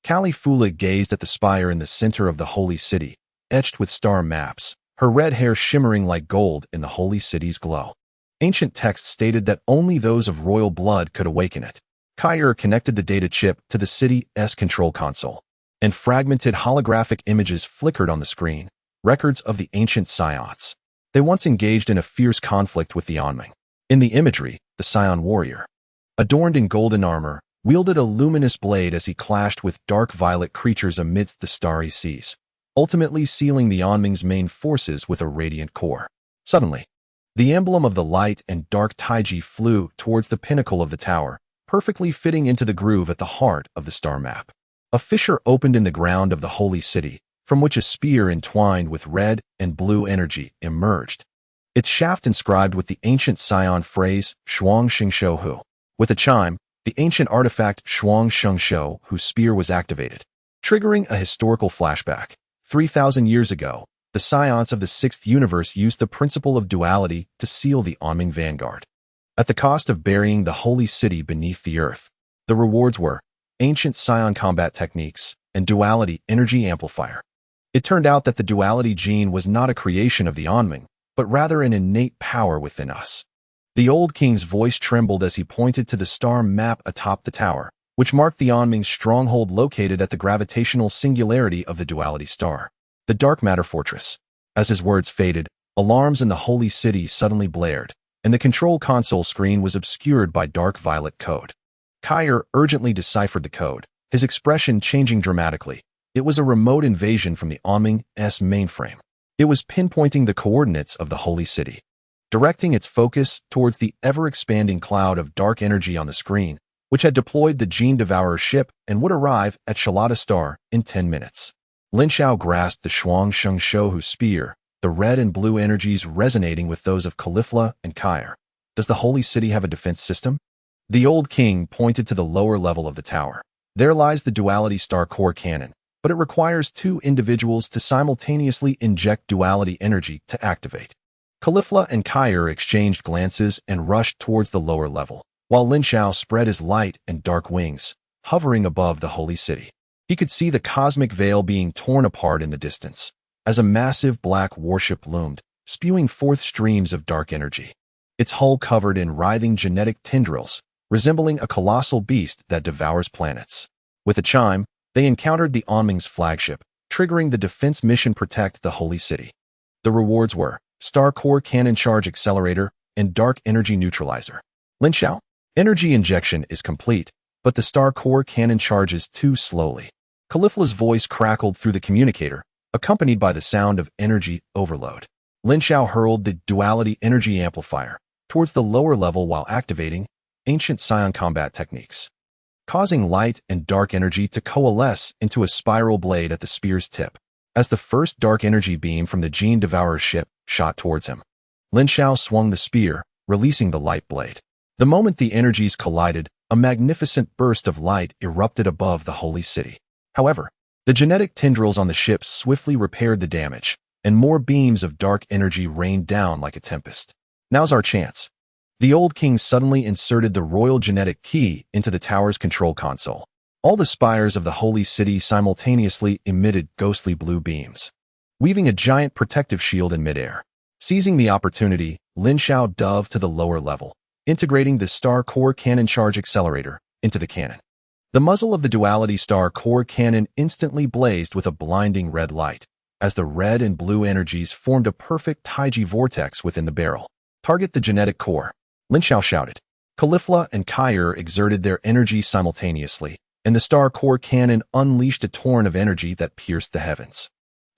Caulifla gazed at the spire in the center of the holy city, etched with star maps, her red hair shimmering like gold in the holy city's glow. Ancient texts stated that only those of royal blood could awaken it. Kair connected the data chip to the city's control console, and fragmented holographic images flickered on the screen, records of the ancient Saiyans. They once engaged in a fierce conflict with the Onming. In the imagery, the Saiyan warrior, adorned in golden armor, wielded a luminous blade as he clashed with dark violet creatures amidst the starry seas, ultimately sealing the Onming's main forces with a radiant core. Suddenly, The emblem of the light and dark Taiji flew towards the pinnacle of the tower, perfectly fitting into the groove at the heart of the star map. A fissure opened in the ground of the holy city, from which a spear entwined with red and blue energy emerged, its shaft inscribed with the ancient Saiyan phrase, Shuang Xingshou Hu. With a chime, the ancient artifact Shuang Shengshou Hu's spear was activated, triggering a historical flashback. 3,000 years ago, the Saiyans of the Sixth Universe used the principle of duality to seal the Onming vanguard. At the cost of burying the holy city beneath the earth, the rewards were ancient Saiyan combat techniques and duality energy amplifier. It turned out that the duality gene was not a creation of the Onming, but rather an innate power within us. The old king's voice trembled as he pointed to the star map atop the tower, which marked the Onming's stronghold located at the gravitational singularity of the duality star, the dark matter fortress. As his words faded, alarms in the holy city suddenly blared, and the control console screen was obscured by dark violet code. Kyer urgently deciphered the code, his expression changing dramatically. It was a remote invasion from the Onming's mainframe. It was pinpointing the coordinates of the holy city, directing its focus towards the ever-expanding cloud of dark energy on the screen, which had deployed the Gene Devourer ship and would arrive at Shalata Star in 10 minutes. Ling Xiao grasped the Shuang Shengshou Hu's spear, the red and blue energies resonating with those of Caulifla and Kyer. Does the holy city have a defense system? The old king pointed to the lower level of the tower. There lies the duality star core cannon, but it requires two individuals to simultaneously inject duality energy to activate. Caulifla and Kyer exchanged glances and rushed towards the lower level, while Ling Xiao spread his light and dark wings, hovering above the holy city. He could see the cosmic veil being torn apart in the distance, as a massive black warship loomed, spewing forth streams of dark energy, its hull covered in writhing genetic tendrils, resembling a colossal beast that devours planets. With a chime, they encountered the Onming's flagship, triggering the defense mission Protect the Holy City. The rewards were Star Core Cannon Charge Accelerator and Dark Energy Neutralizer. Ling Xiao, energy injection is complete, but the Star Core Cannon charges too slowly. Caulifla's voice crackled through the communicator, accompanied by the sound of energy overload. Ling Xiao hurled the Duality Energy Amplifier towards the lower level while activating ancient Saiyan combat techniques, causing light and dark energy to coalesce into a spiral blade at the spear's tip. As the first dark energy beam from the Gene Devourer ship shot towards him, Ling Xiao swung the spear, releasing the light blade. The moment the energies collided, a magnificent burst of light erupted above the holy city. However, the genetic tendrils on the ship swiftly repaired the damage, and more beams of dark energy rained down like a tempest. Now's our chance. The old king suddenly inserted the royal genetic key into the tower's control console. All the spires of the holy city simultaneously emitted ghostly blue beams, weaving a giant protective shield in midair. Seizing the opportunity, Ling Xiao dove to the lower level, integrating the Star Core Cannon Charge Accelerator into the cannon. The muzzle of the Duality Star Core Cannon instantly blazed with a blinding red light, as the red and blue energies formed a perfect Taiji vortex within the barrel. Target the genetic core, Ling Xiao shouted. Caulifla and Kyer exerted their energy simultaneously, and the Star Core Cannon unleashed a torrent of energy that pierced the heavens.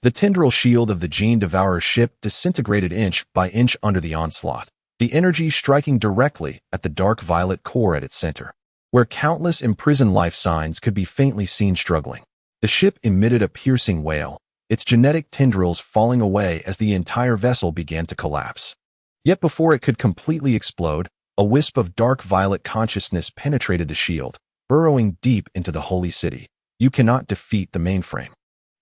The tendril shield of the Gene Devourer ship disintegrated inch by inch under the onslaught, the energy striking directly at the dark violet core at its center, where countless imprisoned life signs could be faintly seen struggling. The ship emitted a piercing wail, its genetic tendrils falling away as the entire vessel began to collapse. Yet before it could completely explode, a wisp of dark violet consciousness penetrated the shield, burrowing deep into the holy city. You cannot defeat the mainframe.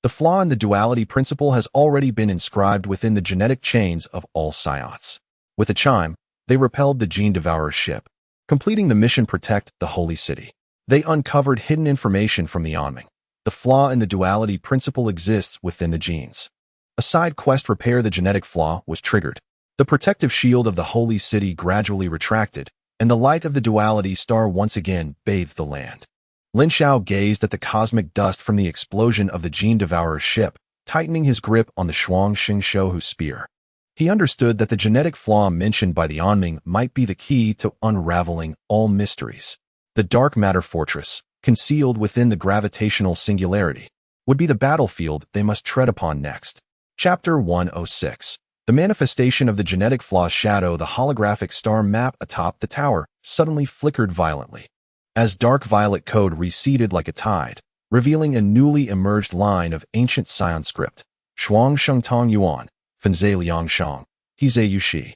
The flaw in the duality principle has already been inscribed within the genetic chains of all Saiyans. With a chime, they repelled the Gene Devourer ship, completing the mission Protect the Holy City. They uncovered hidden information from the Onming. The flaw in the duality principle exists within the genes. A side quest Repair the genetic flaw was triggered. The protective shield of the holy city gradually retracted, and the light of the duality star once again bathed the land. Ling Xiao gazed at the cosmic dust from the explosion of the Gene Devourer's ship, tightening his grip on the Shuang Xingshou Hu's spear. He understood that the genetic flaw mentioned by the Onming might be the key to unraveling all mysteries. The dark matter fortress, concealed within the gravitational singularity, would be the battlefield they must tread upon next. Chapter 106. The manifestation of the genetic flaw shadow, the holographic star map atop the tower, suddenly flickered violently. As dark violet code receded like a tide, revealing a newly emerged line of ancient Saiyan script. Shuang Shengtong Yuan, Fenzei Liang Shang, Hizei Yushi.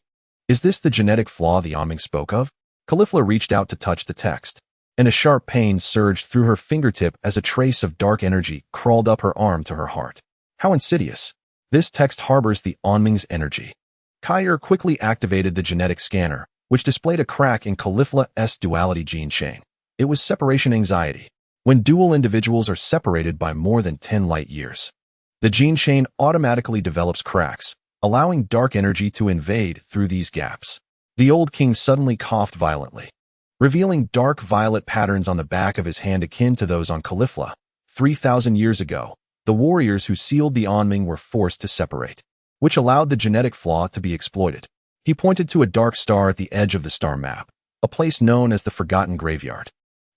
Is this the genetic flaw the Aming spoke of? Caulifla reached out to touch the text, and a sharp pain surged through her fingertip as a trace of dark energy crawled up her arm to her heart. How insidious! This text harbors the Onming's energy. Kair quickly activated the genetic scanner, which displayed a crack in Caulifla's duality gene chain. It was separation anxiety. When dual individuals are separated by more than 10 light years, the gene chain automatically develops cracks, allowing dark energy to invade through these gaps. The old king suddenly coughed violently, revealing dark violet patterns on the back of his hand akin to those on Caulifla. 3,000 years ago, the warriors who sealed the Onming were forced to separate, which allowed the genetic flaw to be exploited. He pointed to a dark star at the edge of the star map, a place known as the Forgotten Graveyard,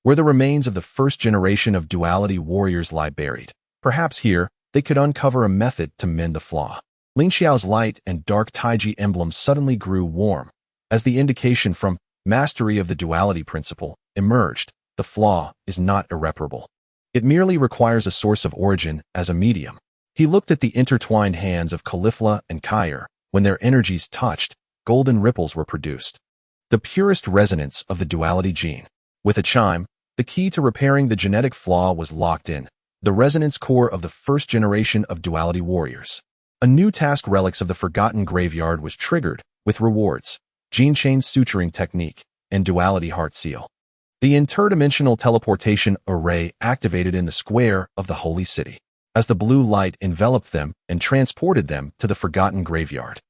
where the remains of the first generation of duality warriors lie buried. Perhaps here, they could uncover a method to mend the flaw. Ling Xiao's light and dark Taiji emblem suddenly grew warm, as the indication from mastery of the duality principle emerged. The flaw is not irreparable. It merely requires a source of origin as a medium. He looked at the intertwined hands of Caulifla and Kair. When their energies touched, golden ripples were produced, the purest resonance of the duality gene. With a chime, the key to repairing the genetic flaw was locked in, the resonance core of the first generation of duality warriors. A new task, relics of the Forgotten Graveyard, was triggered, with rewards, gene chain suturing technique, and duality heart seal. The interdimensional teleportation array activated in the square of the Holy City, as the blue light enveloped them and transported them to the Forgotten Graveyard.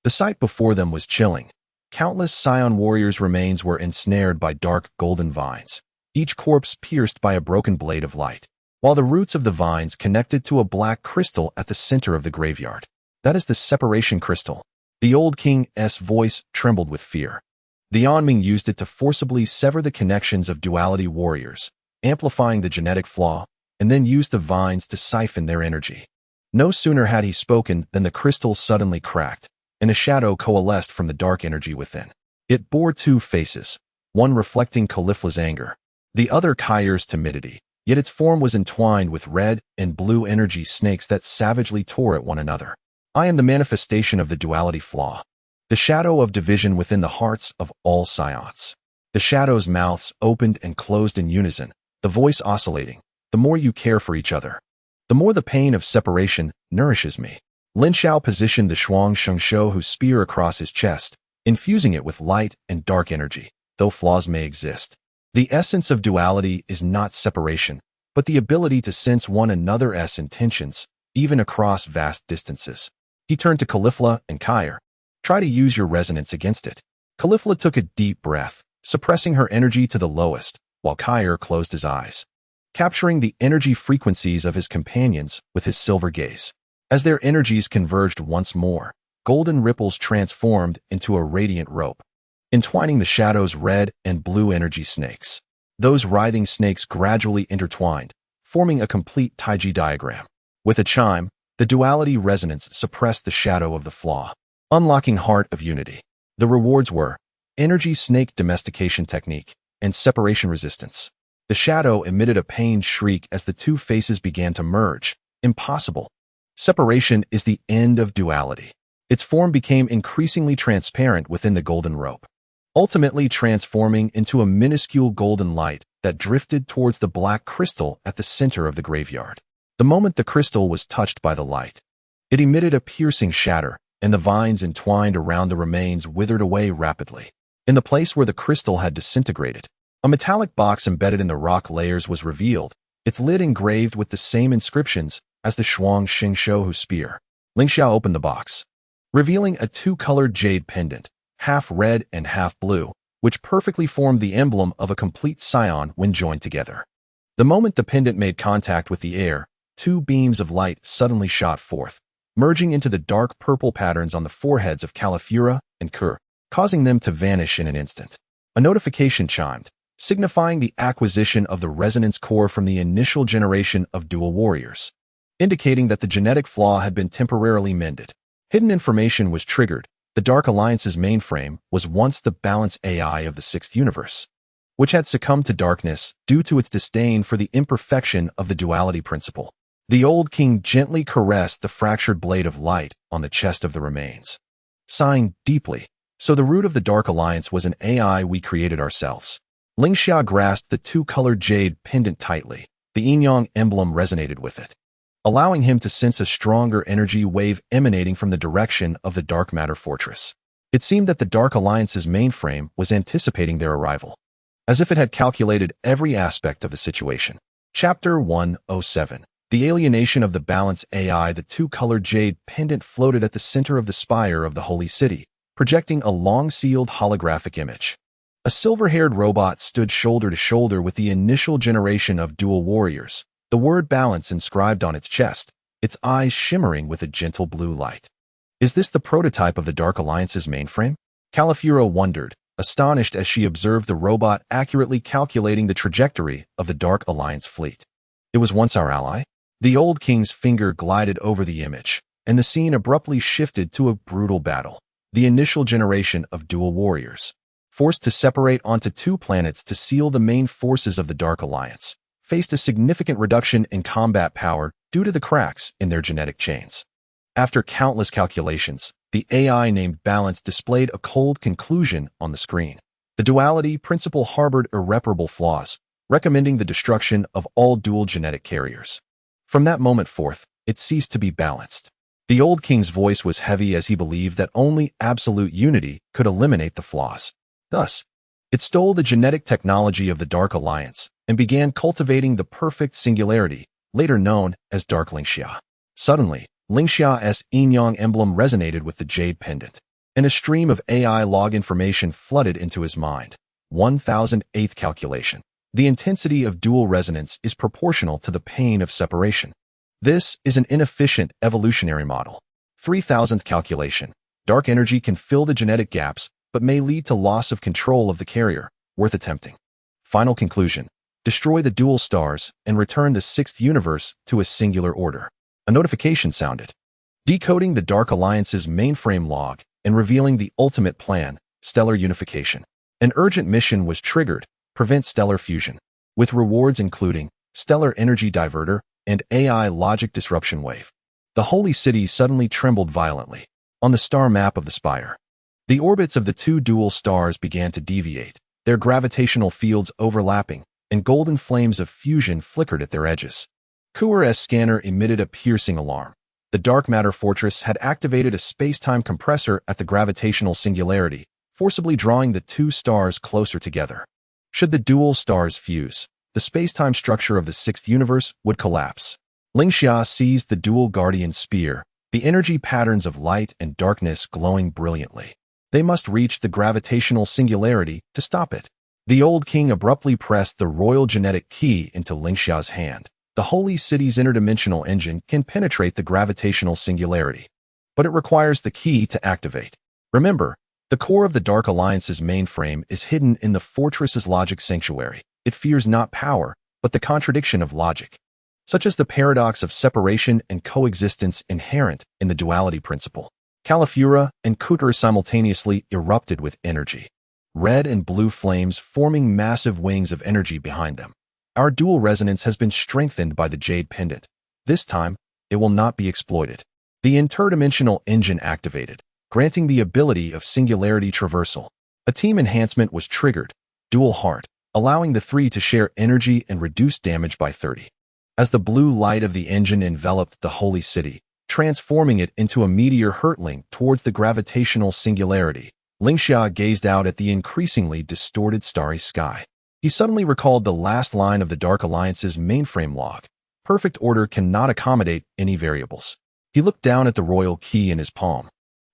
The sight before them was chilling. Countless Saiyan warriors' remains were ensnared by dark golden vines, each corpse pierced by a broken blade of light, while the roots of the vines connected to a black crystal at the center of the graveyard. That is the separation crystal. The old king's voice trembled with fear. The Onming used it to forcibly sever the connections of duality warriors, amplifying the genetic flaw, and then used the vines to siphon their energy. No sooner had he spoken than the crystal suddenly cracked, and a shadow coalesced from the dark energy within. It bore two faces, one reflecting Caulifla's anger, the other Kair's timidity, yet its form was entwined with red and blue energy snakes that savagely tore at one another. I am the manifestation of the duality flaw, the shadow of division within the hearts of all Saiyans. The shadow's mouths opened and closed in unison, the voice oscillating. The more you care for each other, the more the pain of separation nourishes me. Ling Xiao positioned the Shuang Shengshohu spear across his chest, infusing it with light and dark energy. Though flaws may exist, the essence of duality is not separation, but the ability to sense one another's intentions, even across vast distances. He turned to Caulifla and Kair. Try to use your resonance against it. Caulifla took a deep breath, suppressing her energy to the lowest, while Kair closed his eyes, capturing the energy frequencies of his companions with his silver gaze. As their energies converged once more, golden ripples transformed into a radiant rope, entwining the shadow's red and blue energy snakes. Those writhing snakes gradually intertwined, forming a complete Taiji diagram. With a chime, the duality resonance suppressed the shadow of the flaw, unlocking Heart of Unity. The rewards were energy snake domestication technique and separation resistance. The shadow emitted a pained shriek as the two faces began to merge. Impossible. Separation is the end of duality. Its form became increasingly transparent within the golden rope, ultimately transforming into a minuscule golden light that drifted towards the black crystal at the center of the graveyard. The moment the crystal was touched by the light, it emitted a piercing shatter, and the vines entwined around the remains withered away rapidly. In the place where the crystal had disintegrated, a metallic box embedded in the rock layers was revealed, its lid engraved with the same inscriptions as the Shuang Shengshohu spear. Ling Xiao opened the box, revealing a two-colored jade pendant, half red and half blue, which perfectly formed the emblem of a complete Saiyan when joined together. The moment the pendant made contact with the air, two beams of light suddenly shot forth, merging into the dark purple patterns on the foreheads of Califura and Kur, causing them to vanish in an instant. A notification chimed, signifying the acquisition of the resonance core from the initial generation of dual warriors, indicating that the genetic flaw had been temporarily mended. Hidden information was triggered. The Dark Alliance's mainframe was once the balance AI of the Sixth Universe, which had succumbed to darkness due to its disdain for the imperfection of the duality principle. The old king gently caressed the fractured blade of light on the chest of the remains, sighing deeply. So the root of the Dark Alliance was an AI we created ourselves. Ling Xiao grasped the two-colored jade pendant tightly. The yin-yang emblem resonated with it, allowing him to sense a stronger energy wave emanating from the direction of the dark matter fortress. It seemed that the Dark Alliance's mainframe was anticipating their arrival, as if it had calculated every aspect of the situation. Chapter 107. The alienation of the balance AI. The two-colored jade pendant floated at the center of the spire of the holy city, projecting a long-sealed holographic image. A silver-haired robot stood shoulder to shoulder with the initial generation of dual warriors, the word balance inscribed on its chest, its eyes shimmering with a gentle blue light. Is this the prototype of the Dark Alliance's mainframe? Califura wondered, astonished as she observed the robot accurately calculating the trajectory of the Dark Alliance fleet. It was once our ally? The old king's finger glided over the image, and the scene abruptly shifted to a brutal battle. The initial generation of dual warriors, forced to separate onto two planets to seal the main forces of the Dark Alliance, faced a significant reduction in combat power due to the cracks in their genetic chains. After countless calculations, the AI named Balance displayed a cold conclusion on the screen. The duality principle harbored irreparable flaws, recommending the destruction of all dual genetic carriers. From that moment forth, it ceased to be balanced. The old king's voice was heavy as he believed that only absolute unity could eliminate the flaws. Thus, it stole the genetic technology of the Dark Alliance and began cultivating the perfect singularity, later known as Dark Ling Xiao. Suddenly, Ling Xiao's yin-yang emblem resonated with the jade pendant, and a stream of AI log information flooded into his mind. 1008th calculation. The intensity of dual resonance is proportional to the pain of separation. This is an inefficient evolutionary model. 3000th calculation. Dark energy can fill the genetic gaps, but may lead to loss of control of the carrier, worth attempting. Final conclusion. Destroy the dual stars and return the Sixth Universe to a singular order. A notification sounded, decoding the Dark Alliance's mainframe log and revealing the ultimate plan, stellar unification. An urgent mission was triggered, prevent stellar fusion, with rewards including stellar energy diverter and AI logic disruption wave. The holy city suddenly trembled violently. On the star map of the spire, the orbits of the two dual stars began to deviate, their gravitational fields overlapping, and golden flames of fusion flickered at their edges. Kuer's scanner emitted a piercing alarm. The dark matter fortress had activated a space-time compressor at the gravitational singularity, forcibly drawing the two stars closer together. Should the dual stars fuse, the space-time structure of the Sixth Universe would collapse. Ling Xiao seized the dual guardian spear, the energy patterns of light and darkness glowing brilliantly. They must reach the gravitational singularity to stop it. The old king abruptly pressed the royal genetic key into Ling Xiao's hand. The holy city's interdimensional engine can penetrate the gravitational singularity, but it requires the key to activate. Remember, the core of the Dark Alliance's mainframe is hidden in the fortress's logic sanctuary. It fears not power, but the contradiction of logic, such as the paradox of separation and coexistence inherent in the duality principle. Califura and Kuter simultaneously erupted with energy, red and blue flames forming massive wings of energy behind them. Our dual resonance has been strengthened by the jade pendant. This time, it will not be exploited. The interdimensional engine activated, granting the ability of singularity traversal. A team enhancement was triggered, dual heart, allowing the three to share energy and reduce damage by 30. As the blue light of the engine enveloped the holy city, transforming it into a meteor hurtling towards the gravitational singularity, Ling Xiao gazed out at the increasingly distorted starry sky. He suddenly recalled the last line of the Dark Alliance's mainframe log. Perfect order cannot accommodate any variables. He looked down at the royal key in his palm,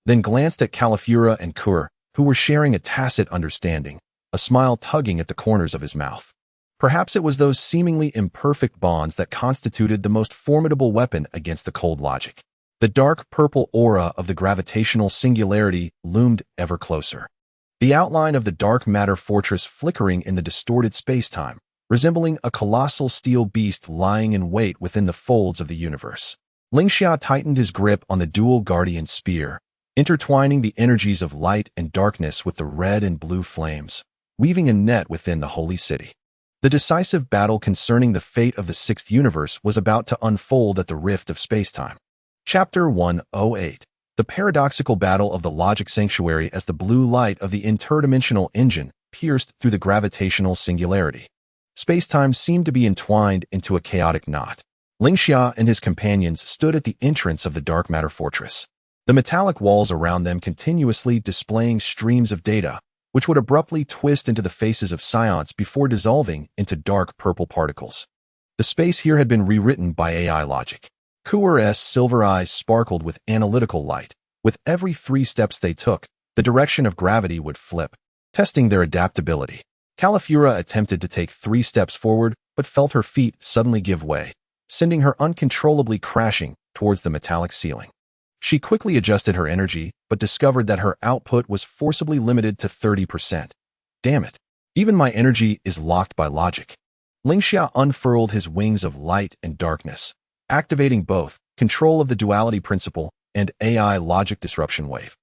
then glanced at Califura and Kur, who were sharing a tacit understanding, a smile tugging at the corners of his mouth. Perhaps it was those seemingly imperfect bonds that constituted the most formidable weapon against the cold logic. The dark purple aura of the gravitational singularity loomed ever closer. The outline of the dark matter fortress flickering in the distorted space-time, resembling a colossal steel beast lying in wait within the folds of the universe. Ling Xiao tightened his grip on the dual guardian spear, intertwining the energies of light and darkness with the red and blue flames, weaving a net within the holy city. The decisive battle concerning the fate of the sixth universe was about to unfold at the rift of spacetime. Chapter 108. The paradoxical battle of the logic sanctuary as the blue light of the interdimensional engine pierced through the gravitational singularity. Spacetime seemed to be entwined into a chaotic knot. Ling Xiao and his companions stood at the entrance of the dark matter fortress, the metallic walls around them continuously displaying streams of data, which would abruptly twist into the faces of Saiyan before dissolving into dark purple particles. The space here had been rewritten by AI logic. Kuer's silver eyes sparkled with analytical light. With every 3 steps they took, the direction of gravity would flip, testing their adaptability. Califura attempted to take 3 steps forward, but felt her feet suddenly give way, sending her uncontrollably crashing towards the metallic ceiling. She quickly adjusted her energy, but discovered that her output was forcibly limited to 30%. Damn it. Even my energy is locked by logic. Ling Xiao unfurled his wings of light and darkness, activating both control of the duality principle and AI logic disruption wave.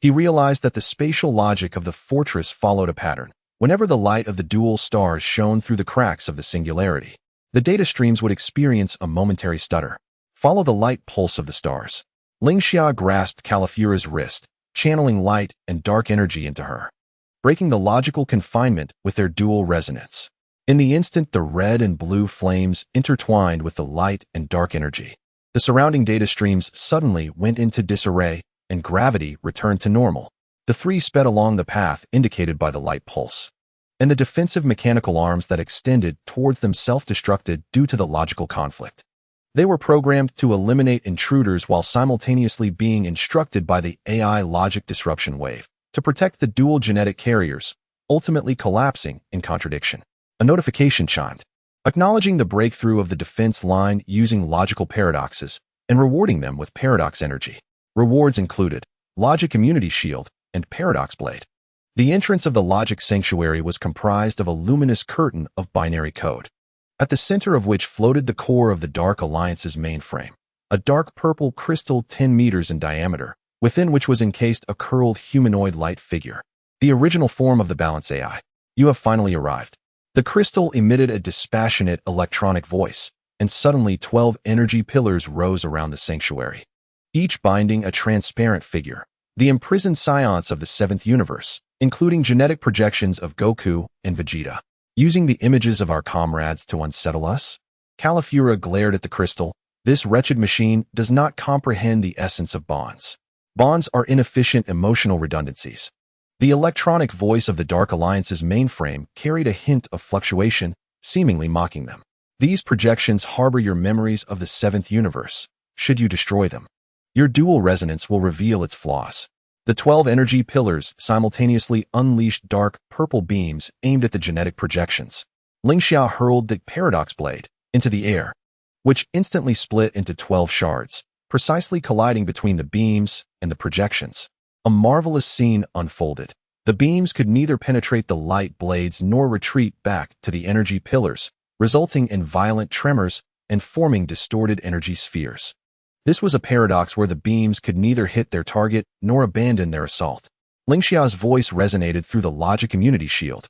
He realized that the spatial logic of the fortress followed a pattern. Whenever the light of the dual stars shone through the cracks of the singularity, the data streams would experience a momentary stutter. Follow the light pulse of the stars. Ling Xiao grasped Califura's wrist, channeling light and dark energy into her, breaking the logical confinement with their dual resonance. In the instant, the red and blue flames intertwined with the light and dark energy. The surrounding data streams suddenly went into disarray, and gravity returned to normal. The 3 sped along the path indicated by the light pulse, and the defensive mechanical arms that extended towards them self-destructed due to the logical conflict. They were programmed to eliminate intruders while simultaneously being instructed by the AI logic disruption wave to protect the dual genetic carriers, ultimately collapsing in contradiction. A notification chimed, acknowledging the breakthrough of the defense line using logical paradoxes and rewarding them with paradox energy. Rewards included Logic Immunity Shield and Paradox Blade. The entrance of the Logic Sanctuary was comprised of a luminous curtain of binary code, at the center of which floated the core of the Dark Alliance's mainframe, a dark purple crystal 10 meters in diameter, within which was encased a curled humanoid light figure, the original form of the Balance AI. You have finally arrived. The crystal emitted a dispassionate electronic voice, and suddenly 12 energy pillars rose around the sanctuary, each binding a transparent figure, the imprisoned scions of the 7th universe, including genetic projections of Goku and Vegeta. Using the images of our comrades to unsettle us? Califura glared at the crystal. This wretched machine does not comprehend the essence of bonds. Bonds are inefficient emotional redundancies. The electronic voice of the Dark Alliance's mainframe carried a hint of fluctuation, seemingly mocking them. These projections harbor your memories of the 7th universe. Should you destroy them, your dual resonance will reveal its flaws. The 12 energy pillars simultaneously unleashed dark, purple beams aimed at the genetic projections. Ling Xiao hurled the Paradox Blade into the air, which instantly split into 12 shards, precisely colliding between the beams and the projections. A marvelous scene unfolded. The beams could neither penetrate the light blades nor retreat back to the energy pillars, resulting in violent tremors and forming distorted energy spheres. This was a paradox where the beams could neither hit their target nor abandon their assault. Ling Xiao's voice resonated through the Logic Immunity Shield.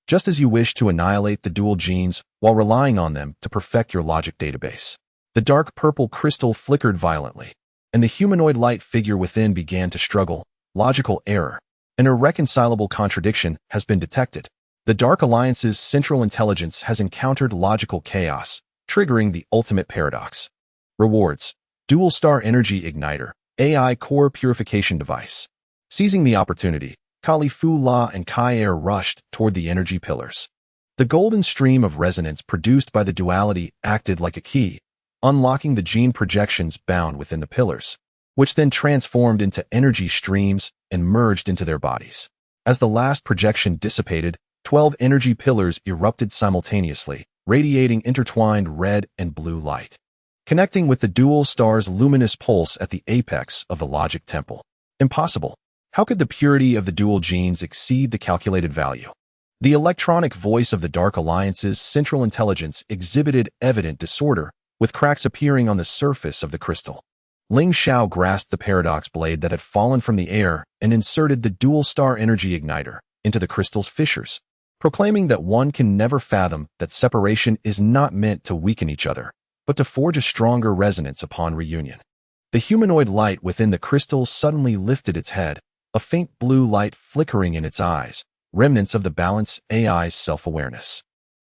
Just as you wish to annihilate the dual genes while relying on them to perfect your logic database. The dark purple crystal flickered violently, and the humanoid light figure within began to struggle. Logical error. An irreconcilable contradiction has been detected. The Dark Alliance's central intelligence has encountered logical chaos, triggering the ultimate paradox. Rewards. Dual Star Energy Igniter, AI Core Purification Device. Seizing the opportunity, Kali Fu La and Kai Er rushed toward the energy pillars. The golden stream of resonance produced by the duality acted like a key, unlocking the gene projections bound within the pillars, which then transformed into energy streams and merged into their bodies. As the last projection dissipated, 12 energy pillars erupted simultaneously, radiating intertwined red and blue light, connecting with the dual star's luminous pulse at the apex of the logic temple. Impossible. How could the purity of the dual genes exceed the calculated value? The electronic voice of the Dark Alliance's central intelligence exhibited evident disorder, with cracks appearing on the surface of the crystal. Ling Xiao grasped the paradox blade that had fallen from the air and inserted the dual star energy igniter into the crystal's fissures, proclaiming that one can never fathom that separation is not meant to weaken each other, but to forge a stronger resonance upon reunion. The humanoid light within the crystal suddenly lifted its head, a faint blue light flickering in its eyes, remnants of the balanced AI's self-awareness.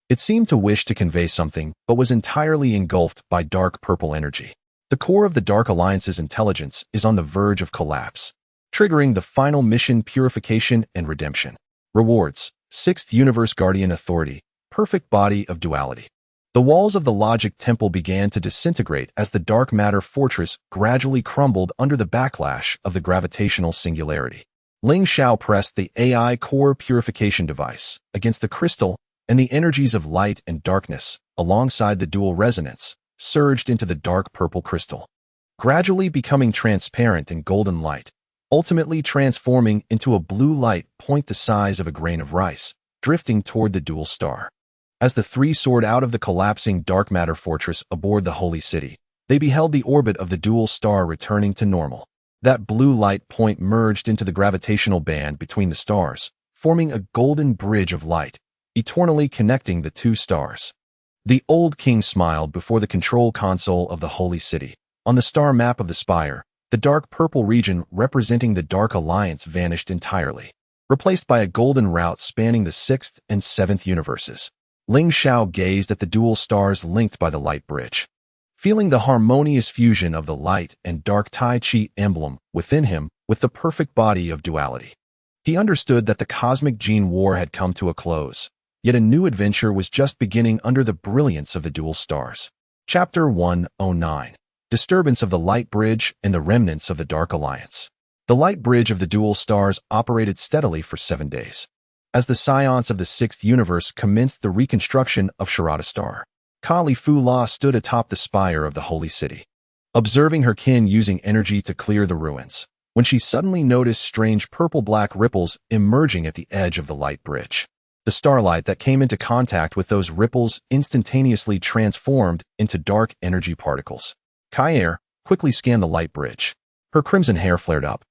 It seemed to wish to convey something, but was entirely engulfed by dark purple energy. The core of the Dark Alliance's intelligence is on the verge of collapse, triggering the final mission: purification and redemption. Rewards: 6th Universe Guardian Authority, perfect body of duality. The walls of the Logic Temple began to disintegrate as the dark matter fortress gradually crumbled under the backlash of the gravitational singularity. Ling Xiao pressed the AI core purification device against the crystal, and the energies of light and darkness, alongside the dual resonance, surged into the dark purple crystal, gradually becoming transparent in golden light, ultimately transforming into a blue light point the size of a grain of rice, drifting toward the dual star. As the three soared out of the collapsing dark matter fortress aboard the holy city, they beheld the orbit of the dual star returning to normal. That blue light point merged into the gravitational band between the stars, forming a golden bridge of light, eternally connecting the two stars. The old king smiled before the control console of the holy city. On the star map of the spire, the dark purple region representing the Dark Alliance vanished entirely, replaced by a golden route spanning the 6th and 7th universes. Ling Xiao gazed at the dual stars linked by the light bridge. Feeling the harmonious fusion of the light and dark Tai Chi emblem within him with the perfect body of duality, he understood that the cosmic gene war had come to a close. Yet a new adventure was just beginning under the brilliance of the dual stars. Chapter 109. Disturbance of the Light Bridge and the Remnants of the Dark Alliance. The light bridge of the dual stars operated steadily for 7 days. As the scions of the 6th universe commenced the reconstruction of Sharada Star, Kali Fu La stood atop the spire of the holy city, observing her kin using energy to clear the ruins, when she suddenly noticed strange purple-black ripples emerging at the edge of the light bridge. The starlight that came into contact with those ripples instantaneously transformed into dark energy particles. Kair quickly scanned the light bridge. Her crimson hair flared up,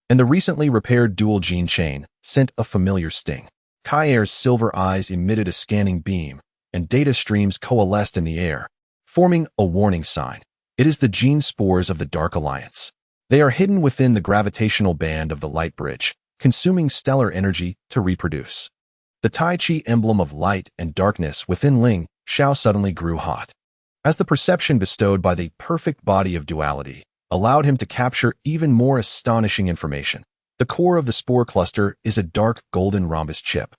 and the recently repaired dual gene chain sent a familiar sting. Kair's silver eyes emitted a scanning beam, and data streams coalesced in the air, forming a warning sign. It is the gene spores of the Dark Alliance. They are hidden within the gravitational band of the light bridge, consuming stellar energy to reproduce. The Tai Chi emblem of light and darkness within Ling Xiao suddenly grew hot, as the perception bestowed by the perfect body of duality allowed him to capture even more astonishing information. The core of the spore cluster is a dark golden rhombus chip,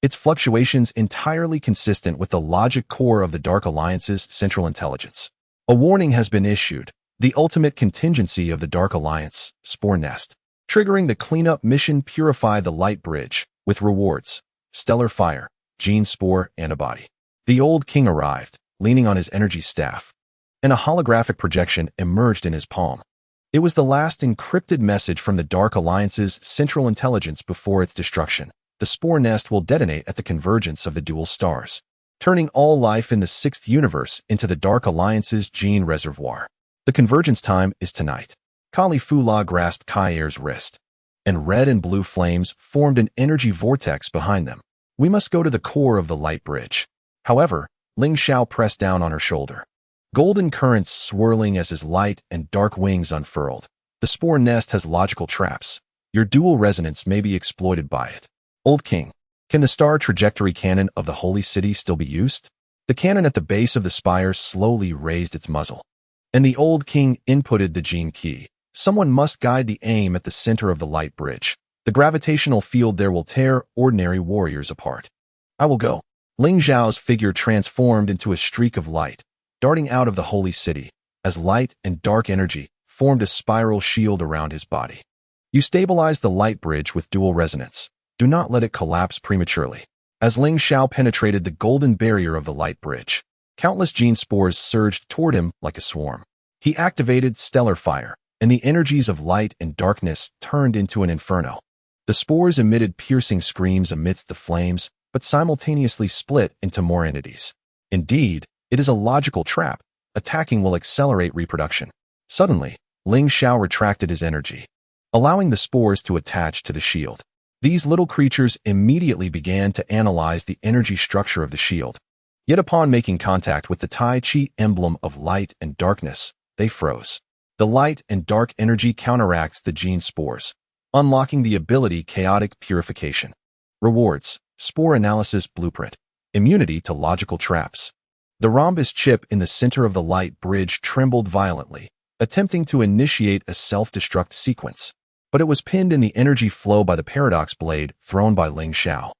its fluctuations entirely consistent with the logic core of the Dark Alliance's central intelligence. A warning has been issued, the ultimate contingency of the Dark Alliance, Spore Nest, triggering the cleanup mission: purify the light bridge, with rewards: stellar fire, gene spore antibody. The old king arrived, leaning on his energy staff, and a holographic projection emerged in his palm. It was the last encrypted message from the Dark Alliance's central intelligence before its destruction. The spore nest will detonate at the convergence of the dual stars, turning all life in the 6th universe into the Dark Alliance's gene reservoir. The convergence time is tonight. Kali Fu La grasped Kair's wrist, and red and blue flames formed an energy vortex behind them. We must go to the core of the light bridge. However, Ling Xiao pressed down on her shoulder, golden currents swirling as his light and dark wings unfurled. The spore nest has logical traps. Your dual resonance may be exploited by it. Old King, can the star trajectory cannon of the holy city still be used? The cannon at the base of the spire slowly raised its muzzle, and the old king inputted the gene key. Someone must guide the aim at the center of the light bridge. The gravitational field there will tear ordinary warriors apart. I will go. Ling Xiao's figure transformed into a streak of light, darting out of the holy city, as light and dark energy formed a spiral shield around his body. You stabilize the light bridge with dual resonance. Do not let it collapse prematurely. As Ling Xiao penetrated the golden barrier of the light bridge, countless gene spores surged toward him like a swarm. He activated stellar fire, and the energies of light and darkness turned into an inferno. The spores emitted piercing screams amidst the flames, but simultaneously split into more entities. Indeed, it is a logical trap. Attacking will accelerate reproduction. Suddenly, Ling Xiao retracted his energy, allowing the spores to attach to the shield. These little creatures immediately began to analyze the energy structure of the shield. Yet upon making contact with the Tai Chi emblem of light and darkness, they froze. The light and dark energy counteracts the gene spores, unlocking the ability chaotic purification. Rewards: Spore Analysis Blueprint. Immunity to logical traps. The rhombus chip in the center of the light bridge trembled violently, attempting to initiate a self-destruct sequence, but it was pinned in the energy flow by the paradox blade thrown by Ling Xiao.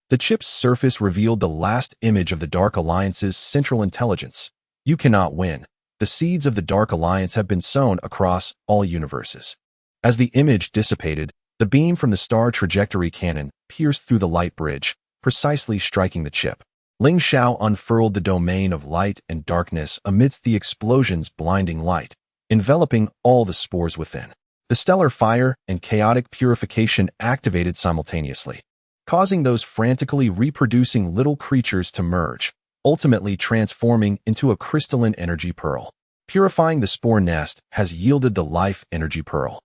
The chip's surface revealed the last image of the Dark Alliance's central intelligence. You cannot win. The seeds of the Dark Alliance have been sown across all universes. As the image dissipated, the beam from the star trajectory cannon pierced through the light bridge, precisely striking the chip. Ling Xiao unfurled the domain of light and darkness amidst the explosion's blinding light, enveloping all the spores within. The stellar fire and chaotic purification activated simultaneously, causing those frantically reproducing little creatures to merge, ultimately transforming into a crystalline energy pearl. Purifying the spore nest has yielded the life energy pearl.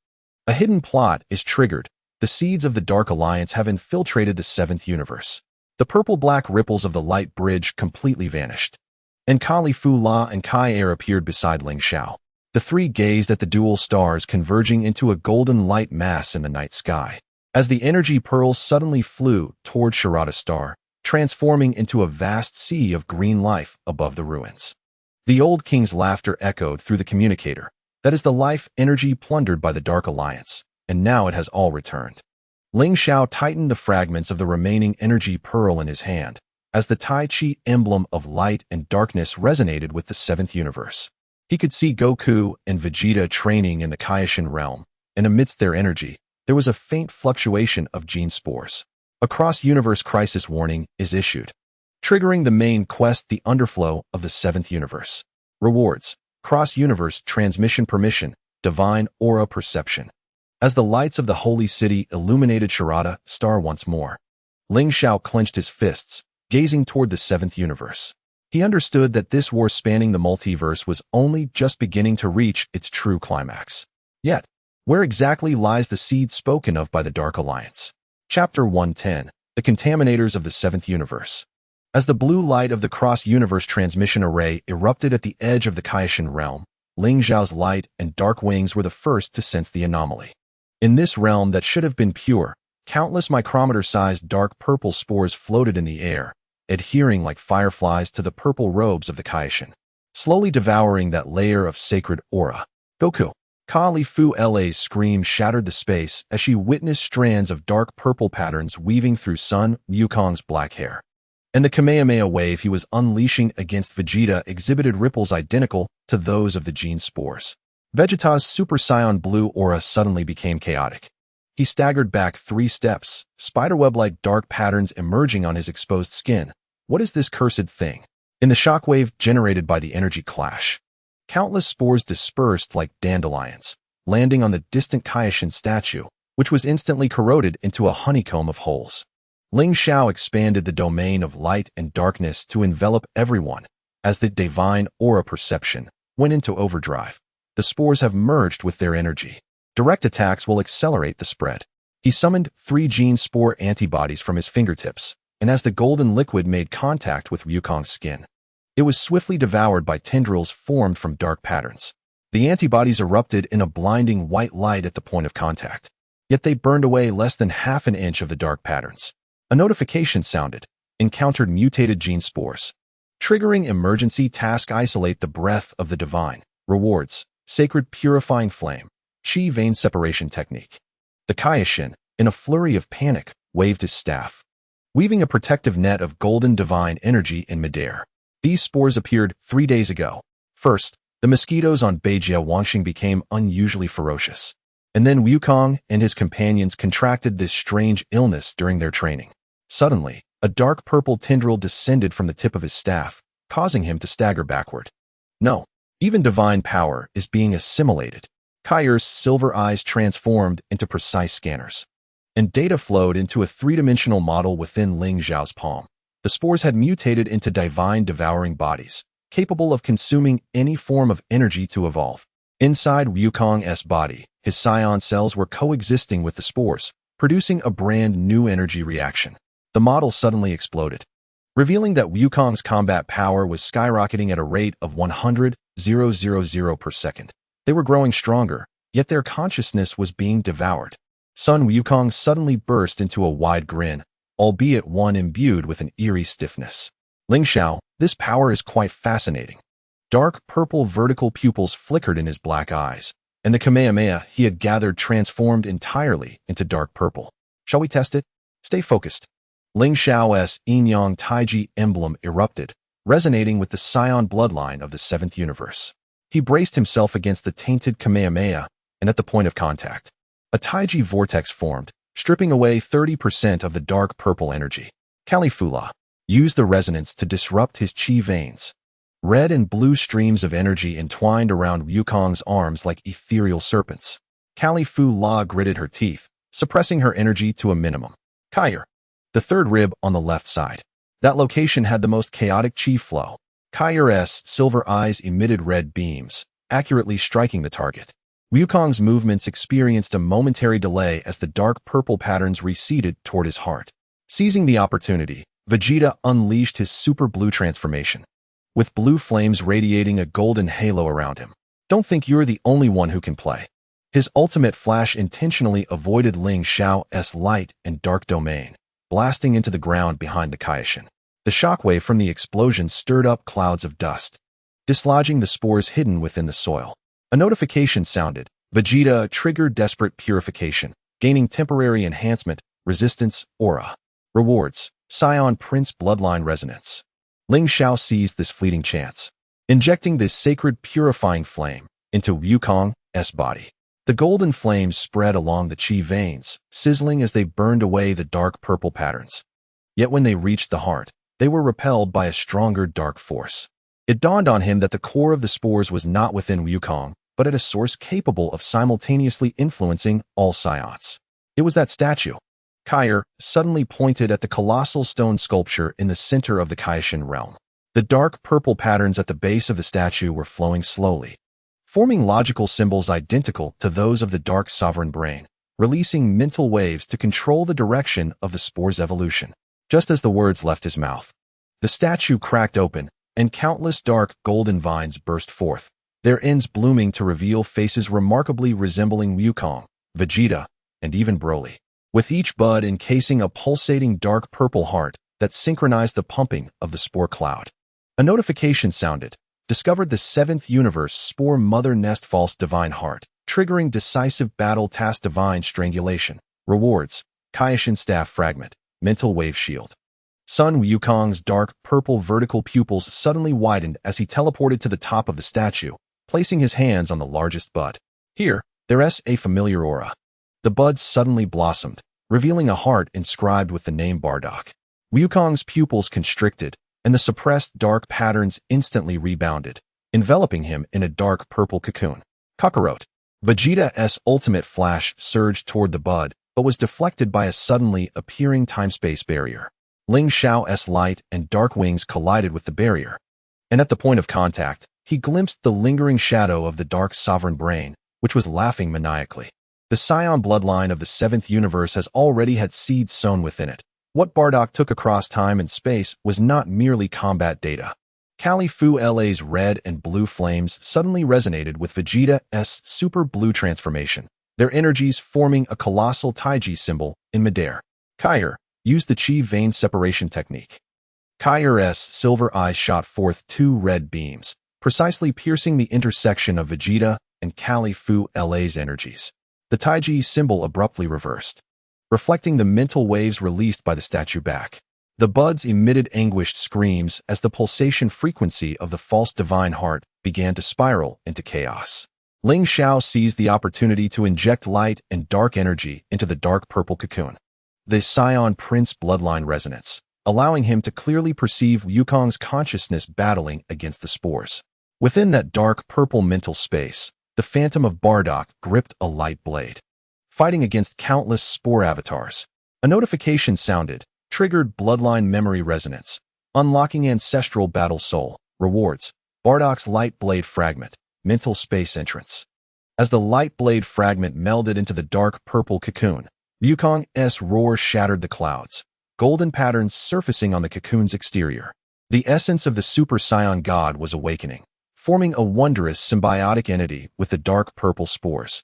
A hidden plot is triggered. The seeds of the Dark Alliance have infiltrated the seventh universe. The purple-black ripples of the light bridge completely vanished, and Kali Fu La and Kai Air appeared beside Ling Xiao. The three gazed at the dual stars converging into a golden light mass in the night sky. As the energy pearls suddenly flew toward Sharada Star, transforming into a vast sea of green life above the ruins. The old king's laughter echoed through the communicator. That is the life energy plundered by the Dark Alliance, and now it has all returned. Ling Xiao tightened the fragments of the remaining energy pearl in his hand, as the Tai Chi emblem of light and darkness resonated with the seventh universe. He could see Goku and Vegeta training in the Kaioshin realm, and amidst their energy, there was a faint fluctuation of gene spores. A cross-universe crisis warning is issued, triggering the main quest, the underflow of the seventh universe. Rewards: Cross-universe transmission permission, divine aura perception. As the lights of the holy city illuminated Sharada Star once more, Ling Xiao clenched his fists, gazing toward the seventh universe. He understood that this war spanning the multiverse was only just beginning to reach its true climax. Yet, where exactly lies the seed spoken of by the Dark Alliance? Chapter 110: The Contaminators of the Seventh Universe. As the blue light of the cross-universe transmission array erupted at the edge of the Kaioshin realm, Ling Xiao's light and dark wings were the first to sense the anomaly. In this realm that should have been pure, countless micrometer-sized dark purple spores floated in the air, adhering like fireflies to the purple robes of the Kaioshin, slowly devouring that layer of sacred aura. Goku! Kali Fu La's scream shattered the space as she witnessed strands of dark purple patterns weaving through Sun Wukong's black hair. And the Kamehameha wave he was unleashing against Vegeta exhibited ripples identical to those of the gene spores. Vegeta's Super Saiyan blue aura suddenly became chaotic. He staggered back 3 steps, spiderweb-like dark patterns emerging on his exposed skin. What is this cursed thing? In the shockwave generated by the energy clash, countless spores dispersed like dandelions, landing on the distant Kaioshin statue, which was instantly corroded into a honeycomb of holes. Ling Xiao expanded the domain of light and darkness to envelop everyone. As the divine aura perception went into overdrive, the spores have merged with their energy. Direct attacks will accelerate the spread. He summoned 3 gene spore antibodies from his fingertips, and as the golden liquid made contact with Wukong's skin, it was swiftly devoured by tendrils formed from dark patterns. The antibodies erupted in a blinding white light at the point of contact, yet they burned away less than half an inch of the dark patterns. A notification sounded. Encountered mutated gene spores. Triggering emergency task: isolate the breath of the divine. Rewards: Sacred purifying flame. Chi vein separation technique. The Kaioshin, in a flurry of panic, waved his staff, weaving a protective net of golden divine energy in midair. These spores appeared 3 days ago. First, the mosquitoes on Beijia Wangxing became unusually ferocious. And then Wukong and his companions contracted this strange illness during their training. Suddenly, a dark purple tendril descended from the tip of his staff, causing him to stagger backward. No, even divine power is being assimilated. Kair's silver eyes transformed into precise scanners, and data flowed into a 3-dimensional model within Ling Xiao's palm. The spores had mutated into divine devouring bodies, capable of consuming any form of energy to evolve. Inside Wukong's body, his Saiyan cells were coexisting with the spores, producing a brand new energy reaction. The model suddenly exploded, revealing that Wukong's combat power was skyrocketing at a rate of 100,000 per second. They were growing stronger, yet their consciousness was being devoured. Sun Wukong suddenly burst into a wide grin, albeit one imbued with an eerie stiffness. Ling Xiao, this power is quite fascinating. Dark purple vertical pupils flickered in his black eyes, and the Kamehameha he had gathered transformed entirely into dark purple. Shall we test it? Stay focused. Ling Xiao's yin-yang taiji emblem erupted, resonating with the Saiyan bloodline of the seventh universe. He braced himself against the tainted Kamehameha, and at the point of contact, a taiji vortex formed, stripping away 30% of the dark purple energy. Califula used the resonance to disrupt his chi veins. Red and blue streams of energy entwined around Wukong's arms like ethereal serpents. Califula gritted her teeth, suppressing her energy to a minimum. Kair, the third rib on the left side. That location had the most chaotic chi flow. Kair's silver eyes emitted red beams, accurately striking the target. Wukong's movements experienced a momentary delay as the dark purple patterns receded toward his heart. Seizing the opportunity, Vegeta unleashed his super blue transformation, with blue flames radiating a golden halo around him. Don't think you're the only one who can play. His ultimate flash intentionally avoided Ling Xiao's light and dark domain, blasting into the ground behind the Kaishin. The shockwave from the explosion stirred up clouds of dust, dislodging the spores hidden within the soil. A notification sounded. Vegeta triggered desperate purification, gaining temporary enhancement, resistance, aura. Rewards, Saiyan Prince bloodline resonance. Ling Xiao seized this fleeting chance, injecting this sacred purifying flame into Wukong's body. The golden flames spread along the chi veins, sizzling as they burned away the dark purple patterns. Yet when they reached the heart, they were repelled by a stronger dark force. It dawned on him that the core of the spores was not within Wukong, but at a source capable of simultaneously influencing all Saiyans. It was that statue. Kair suddenly pointed at the colossal stone sculpture in the center of the Kaishin realm. The dark purple patterns at the base of the statue were flowing slowly, forming logical symbols identical to those of the dark sovereign brain, releasing mental waves to control the direction of the spore's evolution. Just as the words left his mouth, the statue cracked open, and countless dark golden vines burst forth, their ends blooming to reveal faces remarkably resembling Wukong, Vegeta, and even Broly, with each bud encasing a pulsating dark purple heart that synchronized the pumping of the spore cloud. A notification sounded. Discovered the seventh universe spore mother nest false divine heart, triggering decisive battle task divine strangulation. Rewards, Kaishin staff fragment, mental wave shield. Sun Wukong's dark purple vertical pupils suddenly widened as he teleported to the top of the statue, placing his hands on the largest bud. Here, there's a familiar aura. The bud suddenly blossomed, revealing a heart inscribed with the name Bardock. Wukong's pupils constricted, and the suppressed dark patterns instantly rebounded, enveloping him in a dark purple cocoon. Kakarot. Vegeta's ultimate flash surged toward the bud, but was deflected by a suddenly appearing time-space barrier. Ling Xiao's light and dark wings collided with the barrier, and at the point of contact, he glimpsed the lingering shadow of the dark sovereign brain, which was laughing maniacally. The Saiyan bloodline of the seventh universe has already had seeds sown within it. What Bardock took across time and space was not merely combat data. Califula's red and blue flames suddenly resonated with Vegeta's super blue transformation, their energies forming a colossal taiji symbol in midair. Kair used the chi vein separation technique. Kair's silver eyes shot forth two red beams, precisely piercing the intersection of Vegeta and Califula's energies. The taiji symbol abruptly reversed, reflecting the mental waves released by the statue back. The buds emitted anguished screams as the pulsation frequency of the false divine heart began to spiral into chaos. Ling Xiao seized the opportunity to inject light and dark energy into the dark purple cocoon. The Saiyan Prince bloodline resonance, allowing him to clearly perceive Wukong's consciousness battling against the spores. Within that dark purple mental space, the Phantom of Bardock gripped a light blade, fighting against countless spore avatars. A notification sounded, triggered bloodline memory resonance, unlocking ancestral battle soul. Rewards, Bardock's light blade fragment, mental space entrance. As the light blade fragment melded into the dark purple cocoon, Wukong's roar shattered the clouds, golden patterns surfacing on the cocoon's exterior. The essence of the Super Saiyan God was awakening, forming a wondrous symbiotic entity with the dark purple spores.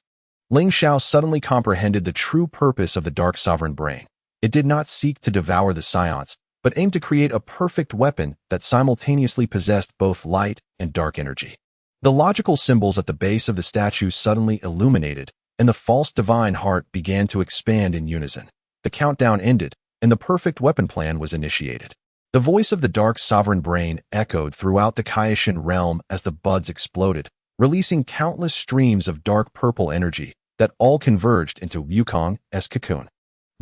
Ling Xiao suddenly comprehended the true purpose of the Dark Sovereign Brain. It did not seek to devour the Saiyans, but aimed to create a perfect weapon that simultaneously possessed both light and dark energy. The logical symbols at the base of the statue suddenly illuminated, and the false divine heart began to expand in unison. The countdown ended, and the perfect weapon plan was initiated. The voice of the Dark Sovereign Brain echoed throughout the Kaioshin realm as the buds exploded, releasing countless streams of dark purple energy that all converged into Wukong's cocoon.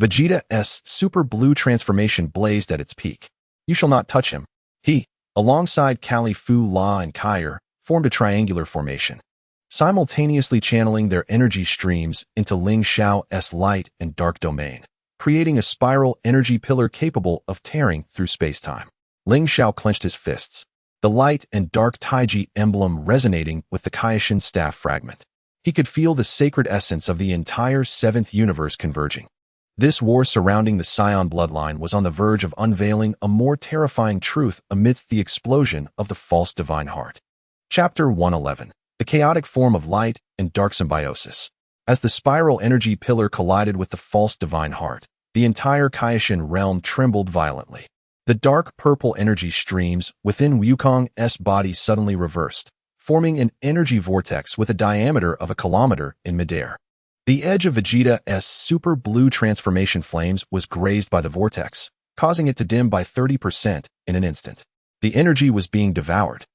Vegeta's super blue transformation blazed at its peak. You shall not touch him. He, alongside Kali Fu La and Kair, formed a triangular formation, simultaneously channeling their energy streams into Ling Xiao's light and dark domain, creating a spiral energy pillar capable of tearing through space-time. Ling Xiao clenched his fists, the light and dark Taiji emblem resonating with the Kaioshin staff fragment. He could feel the sacred essence of the entire seventh universe converging. This war surrounding the Saiyan bloodline was on the verge of unveiling a more terrifying truth amidst the explosion of the false divine heart. Chapter 111. The chaotic form of light and dark symbiosis. As the spiral energy pillar collided with the false divine heart, the entire Kaioshin realm trembled violently. The dark purple energy streams within Wukong's body suddenly reversed, forming an energy vortex with a diameter of 1 kilometer in midair. The edge of Vegeta's super blue transformation flames was grazed by the vortex, causing it to dim by 30% in an instant. The energy was being devoured.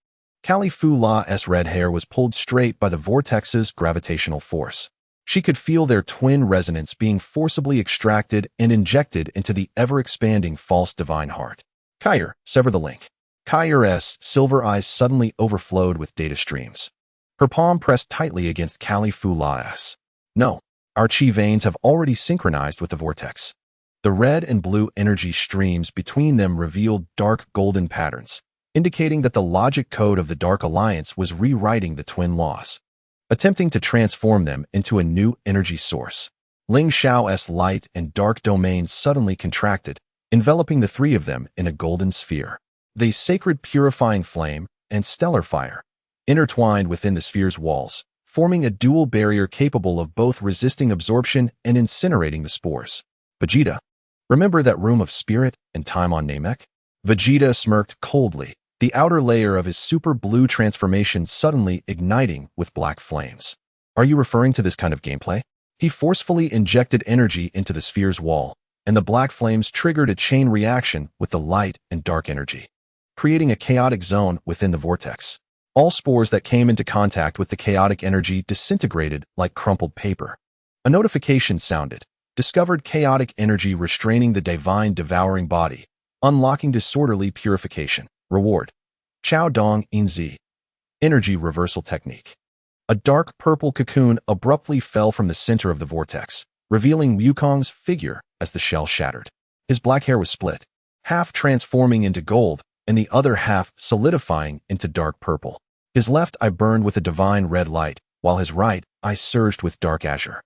Kali Fu La's red hair was pulled straight by the vortex's gravitational force. She could feel their twin resonance being forcibly extracted and injected into the ever-expanding false divine heart. Kair, sever the link. Kair's silver eyes suddenly overflowed with data streams. Her palm pressed tightly against Kali Fu La's. No, our chi veins have already synchronized with the vortex. The red and blue energy streams between them revealed dark golden patterns, indicating that the logic code of the Dark Alliance was rewriting the twin laws, attempting to transform them into a new energy source. Ling Xiao's light and dark domains suddenly contracted, enveloping the three of them in a golden sphere. The sacred purifying flame and stellar fire intertwined within the sphere's walls, forming a dual barrier capable of both resisting absorption and incinerating the spores. Vegeta, remember that room of spirit and time on Namek? Vegeta smirked coldly, the outer layer of his super blue transformation suddenly igniting with black flames. Are you referring to this kind of gameplay? He forcefully injected energy into the sphere's wall, and the black flames triggered a chain reaction with the light and dark energy, creating a chaotic zone within the vortex. All spores that came into contact with the chaotic energy disintegrated like crumpled paper. A notification sounded, discovered chaotic energy restraining the divine devouring body, unlocking disorderly purification. Reward. Chao Dong Inzi. Energy reversal technique. A dark purple cocoon abruptly fell from the center of the vortex, revealing Wukong's figure as the shell shattered. His black hair was split, half transforming into gold and the other half solidifying into dark purple. His left eye burned with a divine red light, while his right eye surged with dark azure.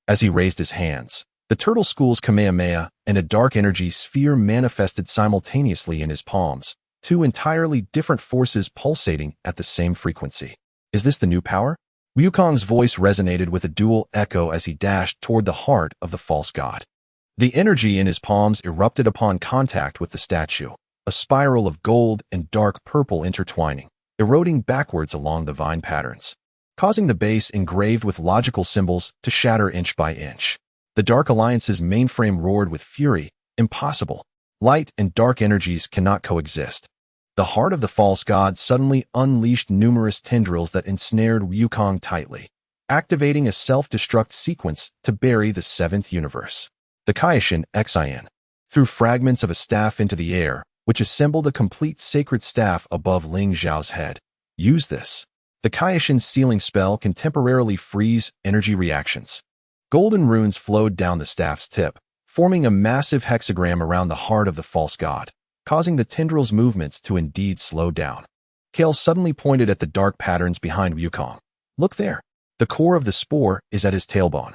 As he raised his hands, the Turtle School's Kamehameha and a dark energy sphere manifested simultaneously in his palms, two entirely different forces pulsating at the same frequency. Is this the new power? Wukong's voice resonated with a dual echo as he dashed toward the heart of the false god. The energy in his palms erupted upon contact with the statue, a spiral of gold and dark purple intertwining, eroding backwards along the vine patterns, causing the base engraved with logical symbols to shatter inch by inch. The Dark Alliance's mainframe roared with fury. Impossible. Light and dark energies cannot coexist. The heart of the false god suddenly unleashed numerous tendrils that ensnared Wukong tightly, activating a self-destruct sequence to bury the seventh universe. The Kaioshin Xian threw fragments of a staff into the air, which assembled a complete sacred staff above Ling Xiao's head. Use this. The Kaioshin sealing spell can temporarily freeze energy reactions. Golden runes flowed down the staff's tip, forming a massive hexagram around the heart of the false god, causing the tendrils' movements to indeed slow down. Kale suddenly pointed at the dark patterns behind Wukong. Look there. The core of the spore is at his tailbone.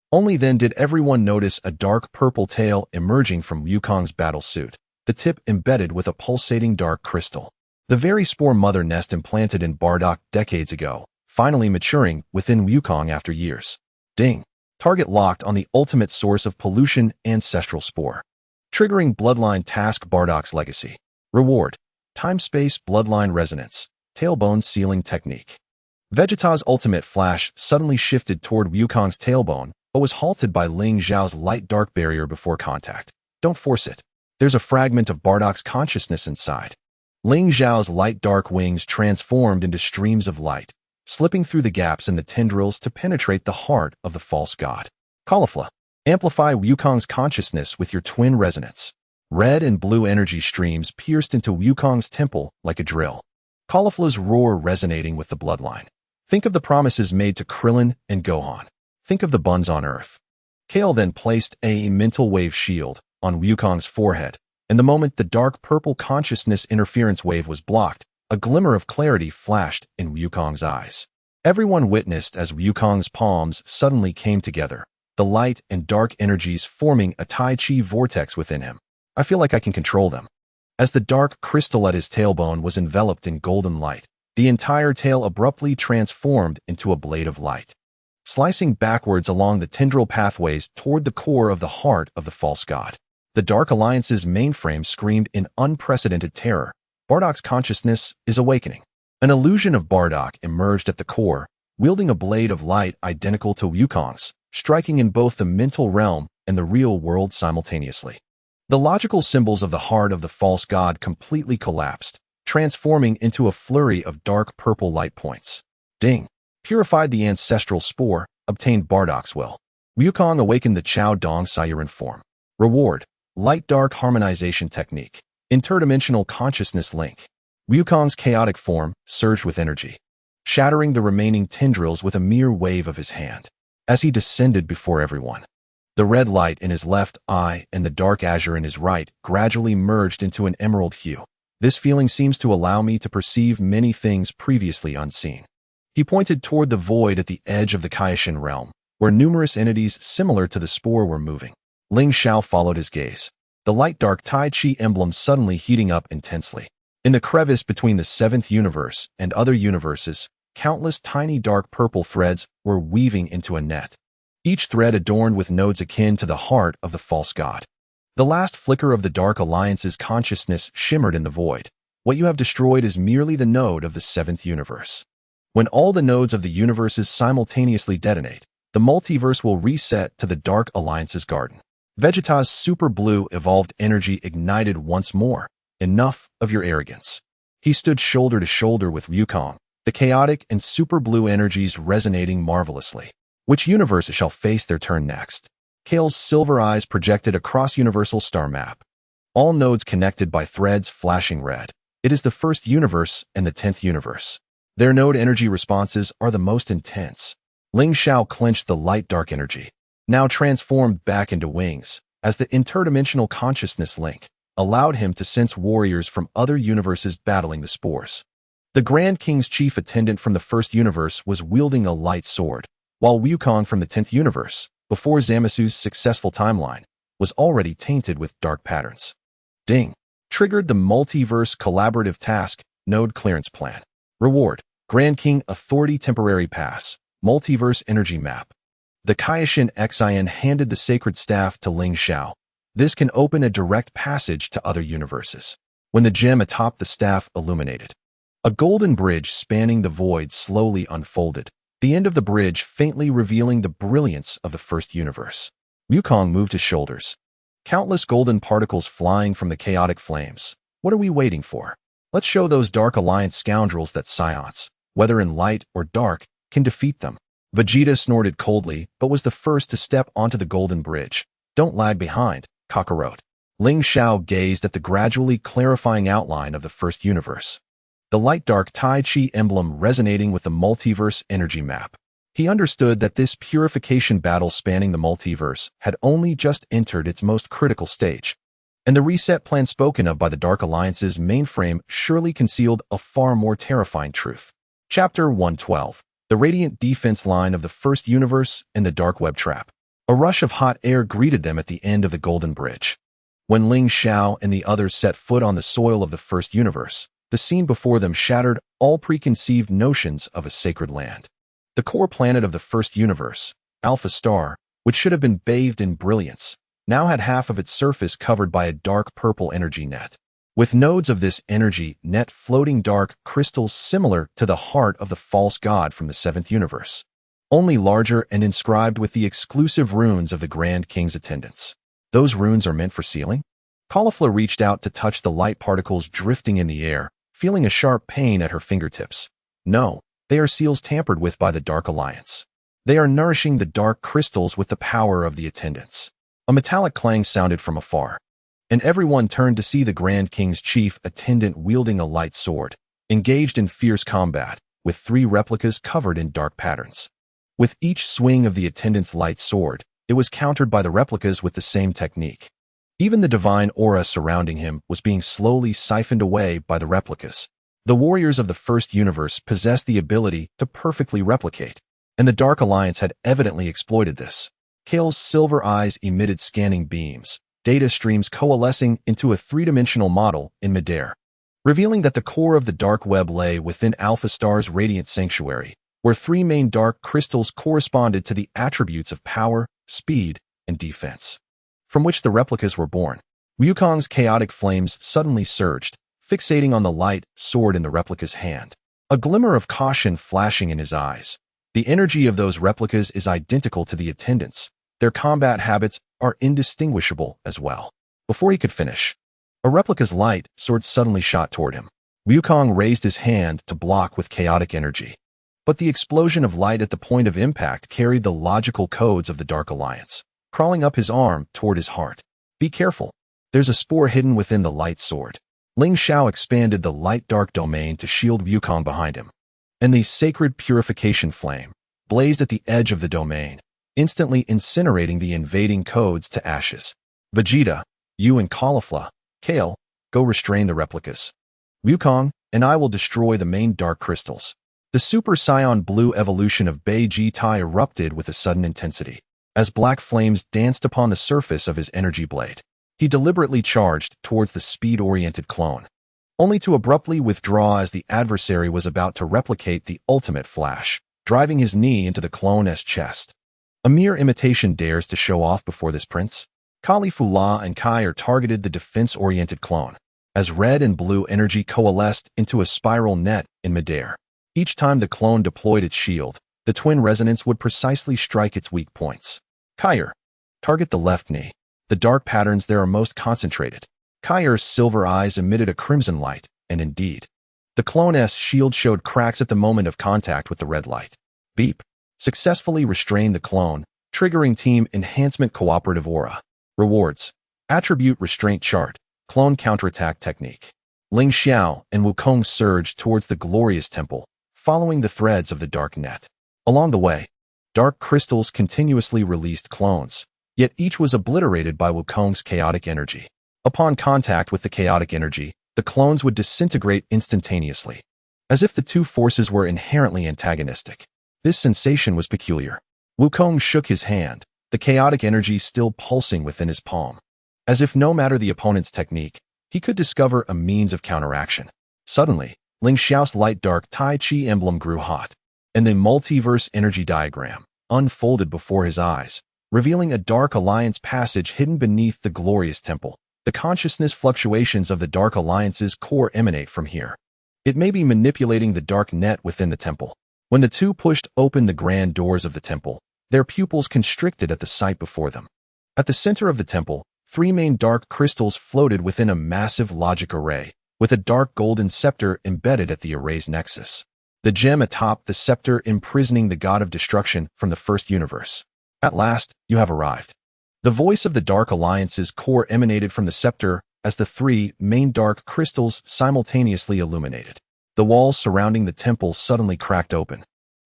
Only then did everyone notice a dark purple tail emerging from Wukong's battle suit, the tip embedded with a pulsating dark crystal. The very spore mother nest implanted in Bardock decades ago, finally maturing within Wukong after years. Ding. Target locked on the ultimate source of pollution, ancestral spore. Triggering bloodline task Bardock's legacy. Reward. Time-space bloodline resonance. Tailbone sealing technique. Vegeta's ultimate flash suddenly shifted toward Wukong's tailbone, but was halted by Ling Xiao's light-dark barrier before contact. Don't force it. There's a fragment of Bardock's consciousness inside. Ling Xiao's light-dark wings transformed into streams of light, slipping through the gaps in the tendrils to penetrate the heart of the false god. Caulifla. Amplify Wukong's consciousness with your twin resonance. Red and blue energy streams pierced into Wukong's temple like a drill. Caulifla's roar resonating with the bloodline. Think of the promises made to Krillin and Gohan. Think of the buns on Earth. Kale then placed a mental wave shield on Wukong's forehead, and the moment the dark purple consciousness interference wave was blocked, a glimmer of clarity flashed in Wukong's eyes. Everyone witnessed as Wukong's palms suddenly came together, the light and dark energies forming a Tai Chi vortex within him. I feel like I can control them. As the dark crystal at his tailbone was enveloped in golden light, the entire tail abruptly transformed into a blade of light, slicing backwards along the tendril pathways toward the core of the heart of the false god. The Dark Alliance's mainframe screamed in unprecedented terror. Bardock's consciousness is awakening. An illusion of Bardock emerged at the core, wielding a blade of light identical to Wukong's, striking in both the mental realm and the real world simultaneously. The logical symbols of the heart of the false god completely collapsed, transforming into a flurry of dark purple light points. Ding. Purified the ancestral spore, obtained Bardock's will. Wukong awakened the Chao Dong Saiyan form. Reward. Light-dark harmonization technique. Interdimensional consciousness link. Wukong's chaotic form surged with energy, shattering the remaining tendrils with a mere wave of his hand. As he descended before everyone, the red light in his left eye and the dark azure in his right gradually merged into an emerald hue. This feeling seems to allow me to perceive many things previously unseen. He pointed toward the void at the edge of the Kaishin realm, where numerous entities similar to the spore were moving. Ling Xiao followed his gaze, the light-dark Tai Chi emblem suddenly heating up intensely. In the crevice between the seventh universe and other universes, countless tiny dark purple threads were weaving into a net, each thread adorned with nodes akin to the heart of the false god. The last flicker of the Dark Alliance's consciousness shimmered in the void. What you have destroyed is merely the node of the seventh universe. When all the nodes of the universes simultaneously detonate, the multiverse will reset to the Dark Alliance's garden. Vegeta's super blue evolved energy ignited once more. Enough of your arrogance. He stood shoulder to shoulder with Wukong, the chaotic and super blue energies resonating marvelously. Which universe shall face their turn next? Kale's silver eyes projected across universal star map. All nodes connected by threads flashing red. It is the first universe and the 10th universe. Their node energy responses are the most intense. Ling Xiao clenched the light-dark energy, now transformed back into wings, as the interdimensional consciousness link allowed him to sense warriors from other universes battling the spores. The Grand King's chief attendant from the first universe was wielding a light sword, while Wukong from the 10th universe, before Zamasu's successful timeline, was already tainted with dark patterns. Ding. Triggered the multiverse collaborative task, node clearance plan. Reward. Grand King Authority Temporary Pass, Multiverse Energy Map. The Kaishin Xian handed the sacred staff to Ling Xiao. This can open a direct passage to other universes. When the gem atop the staff illuminated, a golden bridge spanning the void slowly unfolded, the end of the bridge faintly revealing the brilliance of the first universe. Wukong moved his shoulders. Countless golden particles flying from the chaotic flames. What are we waiting for? Let's show those Dark Alliance scoundrels that Saiyans, whether in light or dark, can defeat them. Vegeta snorted coldly, but was the first to step onto the golden bridge. Don't lag behind, Kakarot. Ling Xiao gazed at the gradually clarifying outline of the first universe, the light-dark Tai Chi emblem resonating with the multiverse energy map. He understood that this purification battle spanning the multiverse had only just entered its most critical stage. And the reset plan spoken of by the Dark Alliance's mainframe surely concealed a far more terrifying truth. Chapter 112. The Radiant Defense Line of the First Universe and the Dark Web Trap. A rush of hot air greeted them at the end of the Golden Bridge. When Ling Xiao and the others set foot on the soil of the First Universe, the scene before them shattered all preconceived notions of a sacred land. The core planet of the First Universe, Alpha Star, which should have been bathed in brilliance, now had half of its surface covered by a dark purple energy net, with nodes of this energy net floating dark crystals similar to the heart of the false god from the Seventh Universe, only larger and inscribed with the exclusive runes of the Grand King's attendants. Those runes are meant for sealing? Caulifla reached out to touch the light particles drifting in the air, feeling a sharp pain at her fingertips. No, they are seals tampered with by the Dark Alliance. They are nourishing the dark crystals with the power of the attendants. A metallic clang sounded from afar, and everyone turned to see the Grand King's chief attendant wielding a light sword, engaged in fierce combat, with 3 replicas covered in dark patterns. With each swing of the attendant's light sword, it was countered by the replicas with the same technique. Even the divine aura surrounding him was being slowly siphoned away by the replicas. The warriors of the First Universe possessed the ability to perfectly replicate, and the Dark Alliance had evidently exploited this. Kale's silver eyes emitted scanning beams, data streams coalescing into a 3-dimensional model in midair, revealing that the core of the dark web lay within Alpha Star's radiant sanctuary, where 3 main dark crystals corresponded to the attributes of power, speed, and defense, from which the replicas were born. Wukong's chaotic flames suddenly surged, fixating on the light sword in the replica's hand, a glimmer of caution flashing in his eyes. The energy of those replicas is identical to the attendants. Their combat habits are indistinguishable as well. Before he could finish, a replica's light sword suddenly shot toward him. Wukong raised his hand to block with chaotic energy, but the explosion of light at the point of impact carried the logical codes of the Dark Alliance, crawling up his arm toward his heart. Be careful. There's a spore hidden within the light sword. Ling Xiao expanded the light-dark domain to shield Wukong behind him, and the sacred purification flame blazed at the edge of the domain, instantly incinerating the invading codes to ashes. Vegeta, you and Caulifla, Kale, go restrain the replicas. Wukong and I will destroy the main dark crystals. The Super Saiyan blue evolution of Beiji Tai erupted with a sudden intensity. As black flames danced upon the surface of his energy blade, he deliberately charged towards the speed-oriented clone, only to abruptly withdraw as the adversary was about to replicate the ultimate flash, driving his knee into the clone's chest. A mere imitation dares to show off before this prince? Caulifla and Kai targeted the defense-oriented clone, as red and blue energy coalesced into a spiral net in midair. Each time the clone deployed its shield, the twin resonance would precisely strike its weak points. Kaier, target the left knee. The dark patterns there are most concentrated. Kaier's silver eyes emitted a crimson light, and indeed, the clone's shield showed cracks at the moment of contact with the red light. Beep. Successfully restrained the clone, triggering Team Enhancement Cooperative Aura. Rewards. Attribute Restraint Chart. Clone Counterattack Technique. Ling Xiao and Wukong surged towards the glorious temple, following the threads of the dark net. Along the way, dark crystals continuously released clones, yet each was obliterated by Wukong's chaotic energy. Upon contact with the chaotic energy, the clones would disintegrate instantaneously, as if the two forces were inherently antagonistic. This sensation was peculiar. Wukong shook his hand, the chaotic energy still pulsing within his palm, as if no matter the opponent's technique, he could discover a means of counteraction. Suddenly, Ling Xiao's light-dark Tai Chi emblem grew hot, and the multiverse energy diagram unfolded before his eyes, revealing a Dark Alliance passage hidden beneath the glorious temple. The consciousness fluctuations of the Dark Alliance's core emanate from here. It may be manipulating the dark net within the temple. When the two pushed open the grand doors of the temple, their pupils constricted at the sight before them. At the center of the temple, 3 main dark crystals floated within a massive logic array, with a dark golden scepter embedded at the array's nexus. The gem atop the scepter imprisoning the god of destruction from the first universe. At last, you have arrived. The voice of the Dark Alliance's core emanated from the scepter as the 3 main dark crystals simultaneously illuminated. The walls surrounding the temple suddenly cracked open,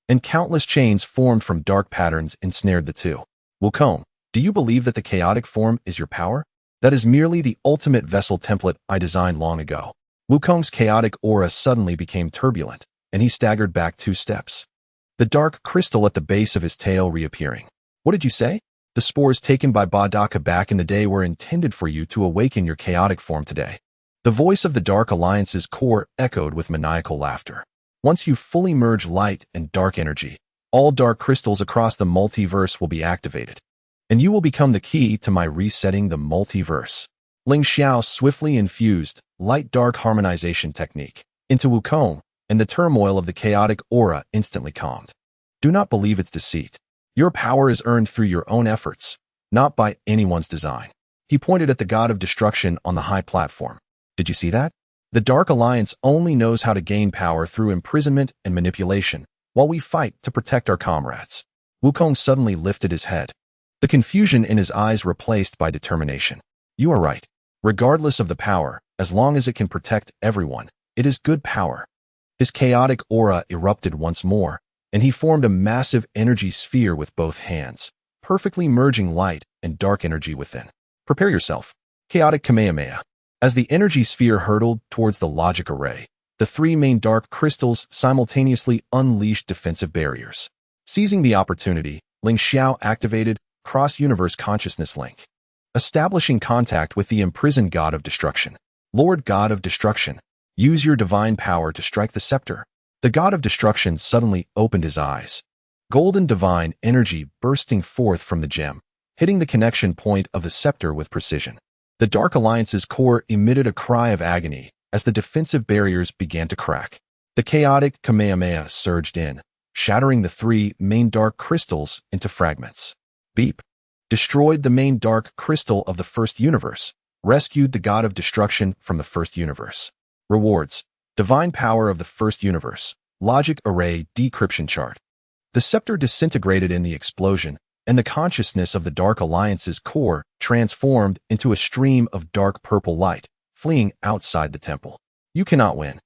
and countless chains formed from dark patterns ensnared the two. Wukong, do you believe that the chaotic form is your power? That is merely the ultimate vessel template I designed long ago. Wukong's chaotic aura suddenly became turbulent, and he staggered back 2 steps. The dark crystal at the base of his tail reappearing. What did you say? The spores taken by Badaka back in the day were intended for you to awaken your chaotic form today. The voice of the Dark Alliance's core echoed with maniacal laughter. Once you fully merge light and dark energy, all dark crystals across the multiverse will be activated, and you will become the key to my resetting the multiverse. Ling Xiao swiftly infused light-dark harmonization technique into Wukong, and the turmoil of the chaotic aura instantly calmed. Do not believe its deceit. Your power is earned through your own efforts, not by anyone's design. He pointed at the god of destruction on the high platform. Did you see that? The Dark Alliance only knows how to gain power through imprisonment and manipulation, while we fight to protect our comrades. Wukong suddenly lifted his head, the confusion in his eyes replaced by determination. You are right. Regardless of the power, as long as it can protect everyone, it is good power. His chaotic aura erupted once more, and he formed a massive energy sphere with both hands, perfectly merging light and dark energy within. Prepare yourself. Chaotic Kamehameha. As the energy sphere hurtled towards the logic array, the 3 main dark crystals simultaneously unleashed defensive barriers. Seizing the opportunity, Ling Xiao activated Cross-Universe Consciousness Link, establishing contact with the imprisoned God of Destruction. Lord God of Destruction, use your divine power to strike the scepter. The God of Destruction suddenly opened his eyes. Golden divine energy bursting forth from the gem, hitting the connection point of the scepter with precision. The Dark Alliance's core emitted a cry of agony as the defensive barriers began to crack. The chaotic Kamehameha surged in, shattering the 3 main dark crystals into fragments. Beep. Destroyed the main dark crystal of the first universe. Rescued the God of Destruction from the first universe. Rewards. Divine power of the first universe. Logic array decryption chart. The scepter disintegrated in the explosion, and the consciousness of the Dark Alliance's core transformed into a stream of dark purple light, fleeing outside the temple. You cannot win.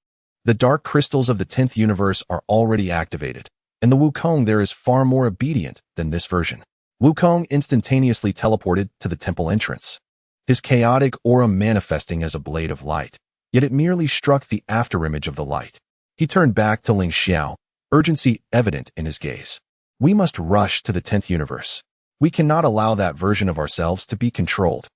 The dark crystals of the 10th universe are already activated, and the Wukong there is far more obedient than this version. Wukong instantaneously teleported to the temple entrance, his chaotic aura manifesting as a blade of light, yet it merely struck the afterimage of the light. He turned back to Ling Xiao, urgency evident in his gaze. We must rush to the 10th universe. We cannot allow that version of ourselves to be controlled.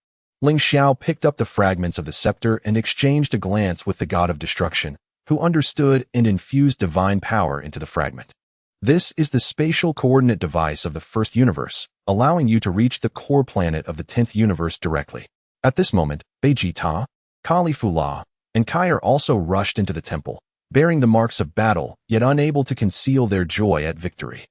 Ling Xiao picked up the fragments of the scepter and exchanged a glance with the God of Destruction, who understood and infused divine power into the fragment. This is the spatial coordinate device of the first universe, allowing you to reach the core planet of the 10th universe directly. At this moment, Beijita, Caulifla, and Kair also rushed into the temple, bearing the marks of battle, yet unable to conceal their joy at victory.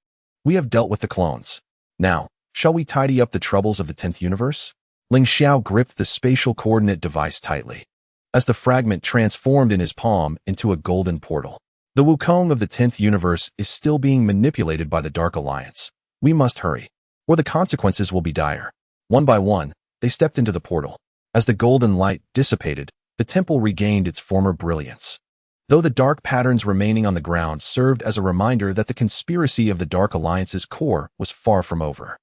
We have dealt with the clones. Now, shall we tidy up the troubles of the 10th universe? Ling Xiao gripped the spatial coordinate device tightly, as the fragment transformed in his palm into a golden portal. The Wukong of the 10th universe is still being manipulated by the Dark Alliance. We must hurry, or the consequences will be dire. One by one, they stepped into the portal. As the golden light dissipated, the temple regained its former brilliance, though the dark patterns remaining on the ground served as a reminder that the conspiracy of the Dark Alliance's core was far from over.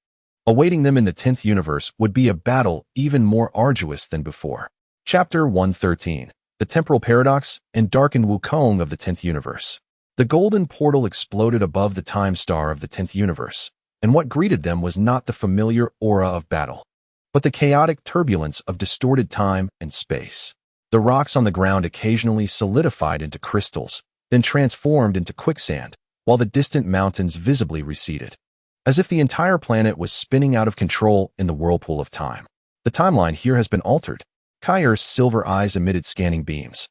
Awaiting them in the 10th universe would be a battle even more arduous than before. Chapter 113. The Temporal Paradox and Darkened Wukong of the 10th universe. The golden portal exploded above the time star of the 10th universe, and what greeted them was not the familiar aura of battle, but the chaotic turbulence of distorted time and space. The rocks on the ground occasionally solidified into crystals, then transformed into quicksand, while the distant mountains visibly receded, as if the entire planet was spinning out of control in the whirlpool of time. The timeline here has been altered. Kair's silver eyes emitted scanning beams,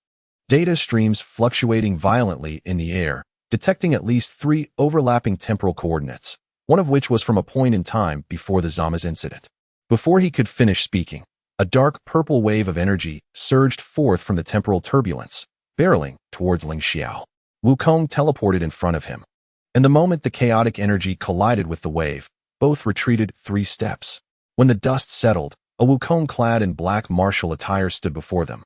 data streams fluctuating violently in the air, detecting at least 3 overlapping temporal coordinates, one of which was from a point in time before the Zama's incident. Before he could finish speaking, a dark purple wave of energy surged forth from the temporal turbulence, barreling towards Ling Xiao. Wukong teleported in front of him, and the moment the chaotic energy collided with the wave, both retreated 3 steps. When the dust settled, a Wukong clad in black martial attire stood before them.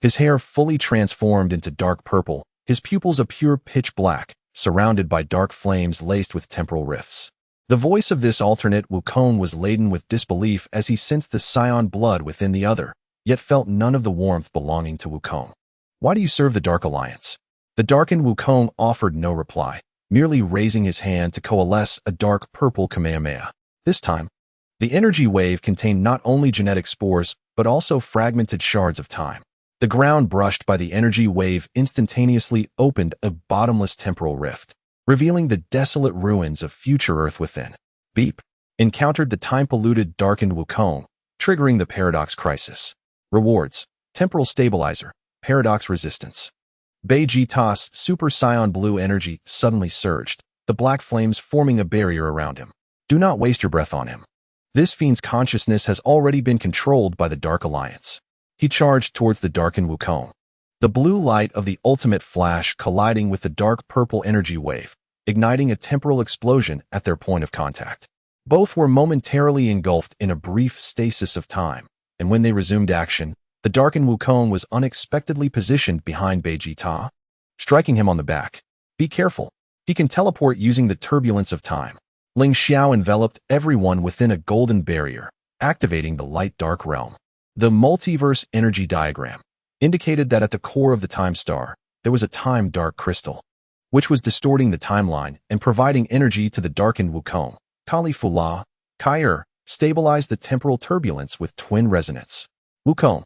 His hair fully transformed into dark purple, his pupils a pure pitch black, surrounded by dark flames laced with temporal rifts. The voice of this alternate Wukong was laden with disbelief as he sensed the Saiyan blood within the other, yet felt none of the warmth belonging to Wukong. Why do you serve the Dark Alliance? The darkened Wukong offered no reply, merely raising his hand to coalesce a dark purple Kamehameha. This time, the energy wave contained not only genetic spores, but also fragmented shards of time. The ground brushed by the energy wave instantaneously opened a bottomless temporal rift, revealing the desolate ruins of future Earth within. Beep encountered the time-polluted darkened Wukong, triggering the paradox crisis. Rewards: temporal stabilizer, paradox resistance. Vegeta's Super Saiyan blue energy suddenly surged, the black flames forming a barrier around him. Do not waste your breath on him. This fiend's consciousness has already been controlled by the Dark Alliance. He charged towards the darkened Wukong. The blue light of the ultimate flash colliding with the dark purple energy wave, igniting a temporal explosion at their point of contact. Both were momentarily engulfed in a brief stasis of time, and when they resumed action, the darkened Wukong was unexpectedly positioned behind Vegeta, striking him on the back. Be careful. He can teleport using the turbulence of time. Ling Xiao enveloped everyone within a golden barrier, activating the light-dark realm. The multiverse energy diagram indicated that at the core of the time star, there was a time-dark crystal, which was distorting the timeline and providing energy to the darkened Wukong. Kali Fula, Kair, stabilized the temporal turbulence with twin resonance. Wukong,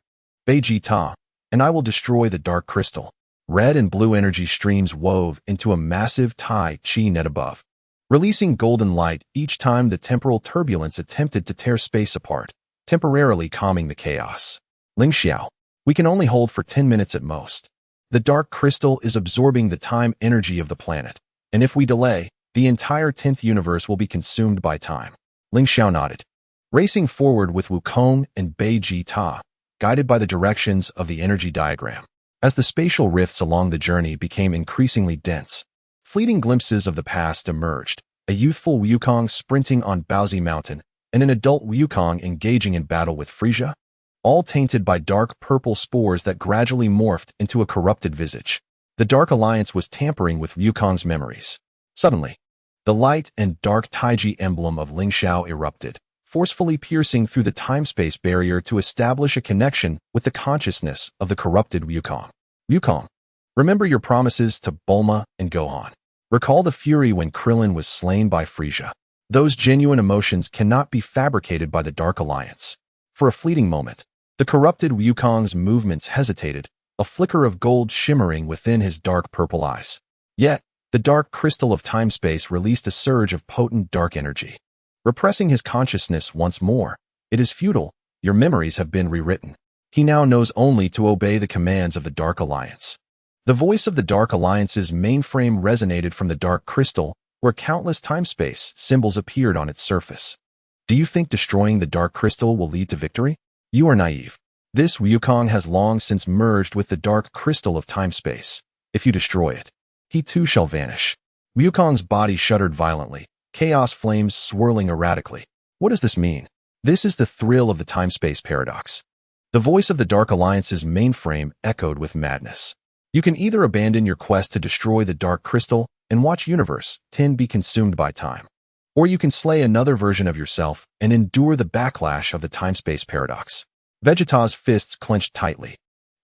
Vegeta, and I will destroy the dark crystal. Red and blue energy streams wove into a massive Tai Chi net above, releasing golden light each time the temporal turbulence attempted to tear space apart, temporarily calming the chaos. Ling Xiao, we can only hold for 10 minutes at most. The dark crystal is absorbing the time energy of the planet, and if we delay, the entire 10th universe will be consumed by time. Ling Xiao nodded, racing forward with Wukong and Vegeta, guided by the directions of the energy diagram. As the spatial rifts along the journey became increasingly dense, fleeting glimpses of the past emerged, a youthful Wukong sprinting on Paozu Mountain, and an adult Wukong engaging in battle with Frieza, all tainted by dark purple spores that gradually morphed into a corrupted visage. The Dark Alliance was tampering with Wukong's memories. Suddenly, the light and dark Taiji emblem of Ling Xiao erupted, forcefully piercing through the time-space barrier to establish a connection with the consciousness of the corrupted Wukong. Wukong, remember your promises to Bulma and Gohan. Recall the fury when Krillin was slain by Frieza. Those genuine emotions cannot be fabricated by the Dark Alliance. For a fleeting moment, the corrupted Wukong's movements hesitated, a flicker of gold shimmering within his dark purple eyes. Yet, the dark crystal of time-space released a surge of potent dark energy. Repressing his consciousness once more, it is futile, your memories have been rewritten. He now knows only to obey the commands of the Dark Alliance. The voice of the Dark Alliance's mainframe resonated from the dark crystal, where countless time-space symbols appeared on its surface. Do you think destroying the dark crystal will lead to victory? You are naive. This Wukong has long since merged with the dark crystal of time-space. If you destroy it, he too shall vanish. Wukong's body shuddered violently, chaos flames swirling erratically. What does this mean? This is the thrill of the time-space paradox. The voice of the Dark Alliance's mainframe echoed with madness. You can either abandon your quest to destroy the dark crystal and watch Universe 10 be consumed by time, or you can slay another version of yourself and endure the backlash of the time-space paradox. Vegeta's fists clenched tightly,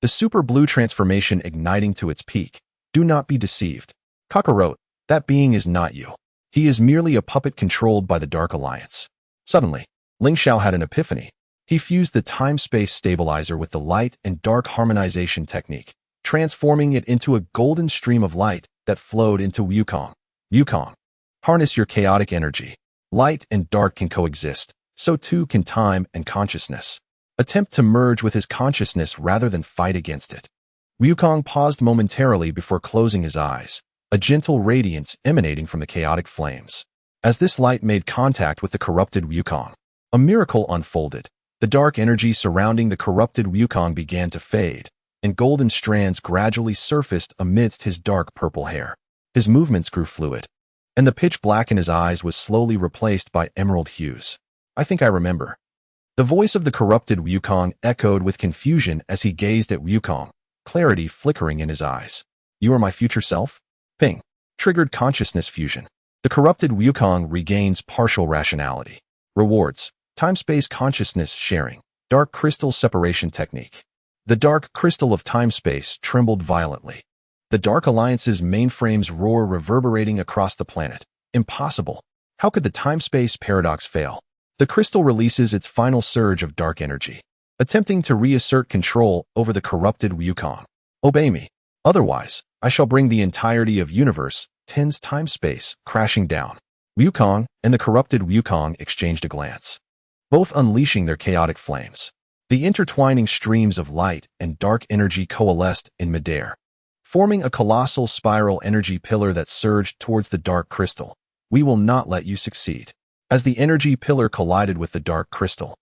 the super blue transformation igniting to its peak. Do not be deceived. Kakarot, that being is not you. He is merely a puppet controlled by the Dark Alliance. Suddenly, Ling Xiao had an epiphany. He fused the time-space stabilizer with the light and dark harmonization technique, transforming it into a golden stream of light that flowed into Wukong. Wukong, harness your chaotic energy. Light and dark can coexist, so too can time and consciousness. Attempt to merge with his consciousness rather than fight against it. Wukong paused momentarily before closing his eyes, a gentle radiance emanating from the chaotic flames. As this light made contact with the corrupted Wukong, a miracle unfolded. The dark energy surrounding the corrupted Wukong began to fade, and golden strands gradually surfaced amidst his dark purple hair. His movements grew fluid, and the pitch black in his eyes was slowly replaced by emerald hues. I think I remember. The voice of the corrupted Wukong echoed with confusion as he gazed at Wukong, clarity flickering in his eyes. You are my future self? Ping. Triggered consciousness fusion. The corrupted Wukong regains partial rationality. Rewards: time-space consciousness sharing, dark crystal separation technique. The dark crystal of time-space trembled violently. The Dark Alliance's mainframes roar, reverberating across the planet. Impossible. How could the time-space paradox fail? The crystal releases its final surge of dark energy, attempting to reassert control over the corrupted Wukong. Obey me. Otherwise, I shall bring the entirety of Universe 10's time-space crashing down. Wukong and the corrupted Wukong exchanged a glance, both unleashing their chaotic flames. The intertwining streams of light and dark energy coalesced in midair, forming a colossal spiral energy pillar that surged towards the dark crystal. We will not let you succeed. As the energy pillar collided with the dark crystal,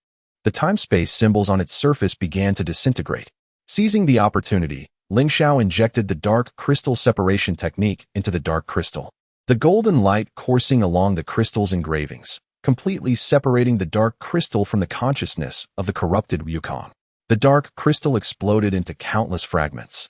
the time-space symbols on its surface began to disintegrate. Seizing the opportunity, Ling Xiao injected the dark crystal separation technique into the dark crystal. The golden light coursing along the crystal's engravings, completely separating the dark crystal from the consciousness of the corrupted Wukong. The dark crystal exploded into countless fragments,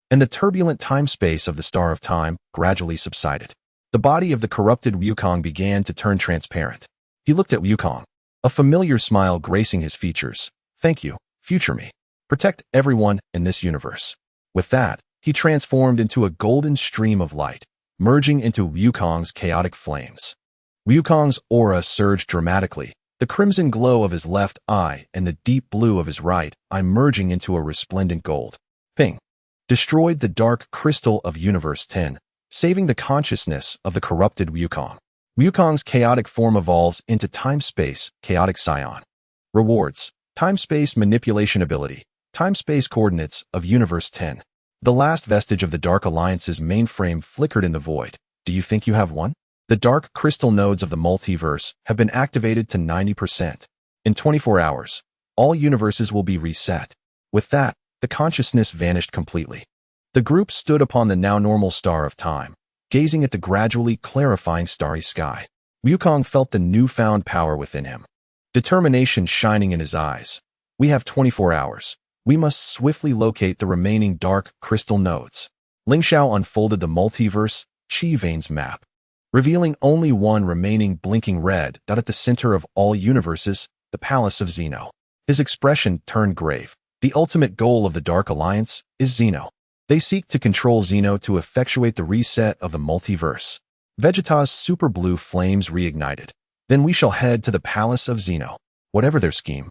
and the turbulent time-space of the Star of Time gradually subsided. The body of the corrupted Wukong began to turn transparent. He looked at Wukong, a familiar smile gracing his features. Thank you, future me. Protect everyone in this universe. With that, he transformed into a golden stream of light, merging into Wukong's chaotic flames. Wukong's aura surged dramatically, the crimson glow of his left eye and the deep blue of his right eye merging into a resplendent gold. Ping! Destroyed the dark crystal of Universe 10, saving the consciousness of the corrupted Wukong. Wukong's chaotic form evolves into time-space chaotic Saiyan. Rewards: time-space manipulation ability, time-space coordinates of Universe 10. The last vestige of the Dark Alliance's mainframe flickered in the void. Do you think you have won? The dark crystal nodes of the multiverse have been activated to 90%. In 24 hours, all universes will be reset. With that, the consciousness vanished completely. The group stood upon the now normal Star of Time, gazing at the gradually clarifying starry sky. Wukong felt the newfound power within him, determination shining in his eyes. We have 24 hours. We must swiftly locate the remaining dark crystal nodes. Ling Xiao unfolded the multiverse chi veins map, revealing only one remaining blinking red dot at the center of all universes, the Palace of Zeno. His expression turned grave. The ultimate goal of the Dark Alliance is Zeno. They seek to control Zeno to effectuate the reset of the multiverse. Vegeta's super blue flames reignited. Then we shall head to the Palace of Zeno. Whatever their scheme,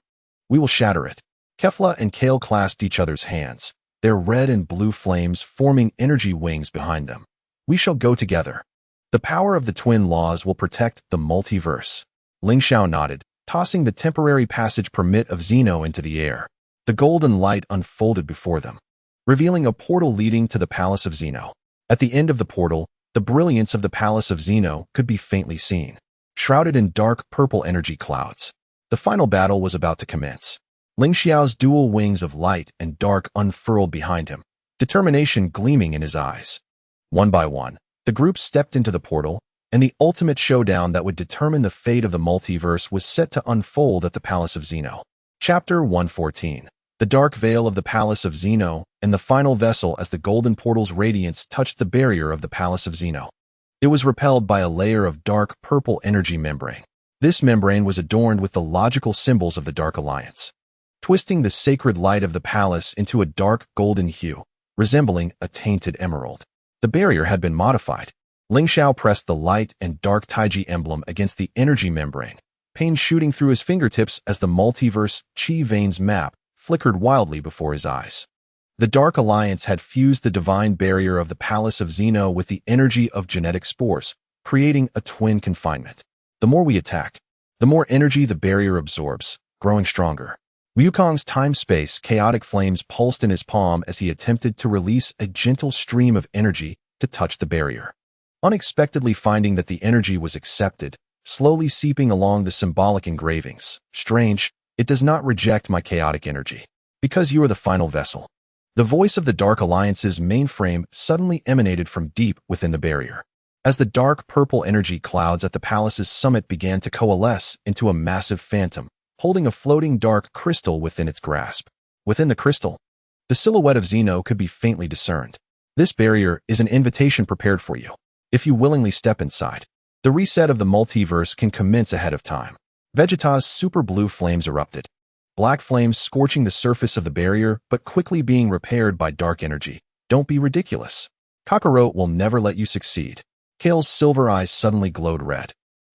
we will shatter it. Kefla and Kale clasped each other's hands, their red and blue flames forming energy wings behind them. We shall go together. The power of the twin laws will protect the multiverse. Ling Xiao nodded, tossing the temporary passage permit of Zeno into the air. The golden light unfolded before them, revealing a portal leading to the Palace of Zeno. At the end of the portal, the brilliance of the Palace of Zeno could be faintly seen, shrouded in dark purple energy clouds. The final battle was about to commence. Ling Xiao's dual wings of light and dark unfurled behind him, determination gleaming in his eyes. One by one, the group stepped into the portal, and the ultimate showdown that would determine the fate of the multiverse was set to unfold at the Palace of Zeno. Chapter 114. The dark veil of the Palace of Zeno, and the final vessel as the golden portal's radiance touched the barrier of the Palace of Zeno. It was repelled by a layer of dark purple energy membrane. This membrane was adorned with the logical symbols of the Dark Alliance, twisting the sacred light of the palace into a dark golden hue, resembling a tainted emerald. The barrier had been modified. Ling Xiao pressed the light and dark Taiji emblem against the energy membrane, pain shooting through his fingertips as the multiverse chi veins map flickered wildly before his eyes. The Dark Alliance had fused the divine barrier of the Palace of Zeno with the energy of genetic spores, creating a twin confinement. The more we attack, the more energy the barrier absorbs, growing stronger. Wukong's time-space chaotic flames pulsed in his palm as he attempted to release a gentle stream of energy to touch the barrier. Unexpectedly finding that the energy was accepted, slowly seeping along the symbolic engravings. Strange, it does not reject my chaotic energy. Because you are the final vessel. The voice of the Dark Alliance's mainframe suddenly emanated from deep within the barrier. As the dark purple energy clouds at the palace's summit began to coalesce into a massive phantom, holding a floating dark crystal within its grasp. Within the crystal, the silhouette of Zeno could be faintly discerned. This barrier is an invitation prepared for you, if you willingly step inside. The reset of the multiverse can commence ahead of time. Vegeta's super blue flames erupted. Black flames scorching the surface of the barrier, but quickly being repaired by dark energy. Don't be ridiculous. Kakarot will never let you succeed. Kale's silver eyes suddenly glowed red.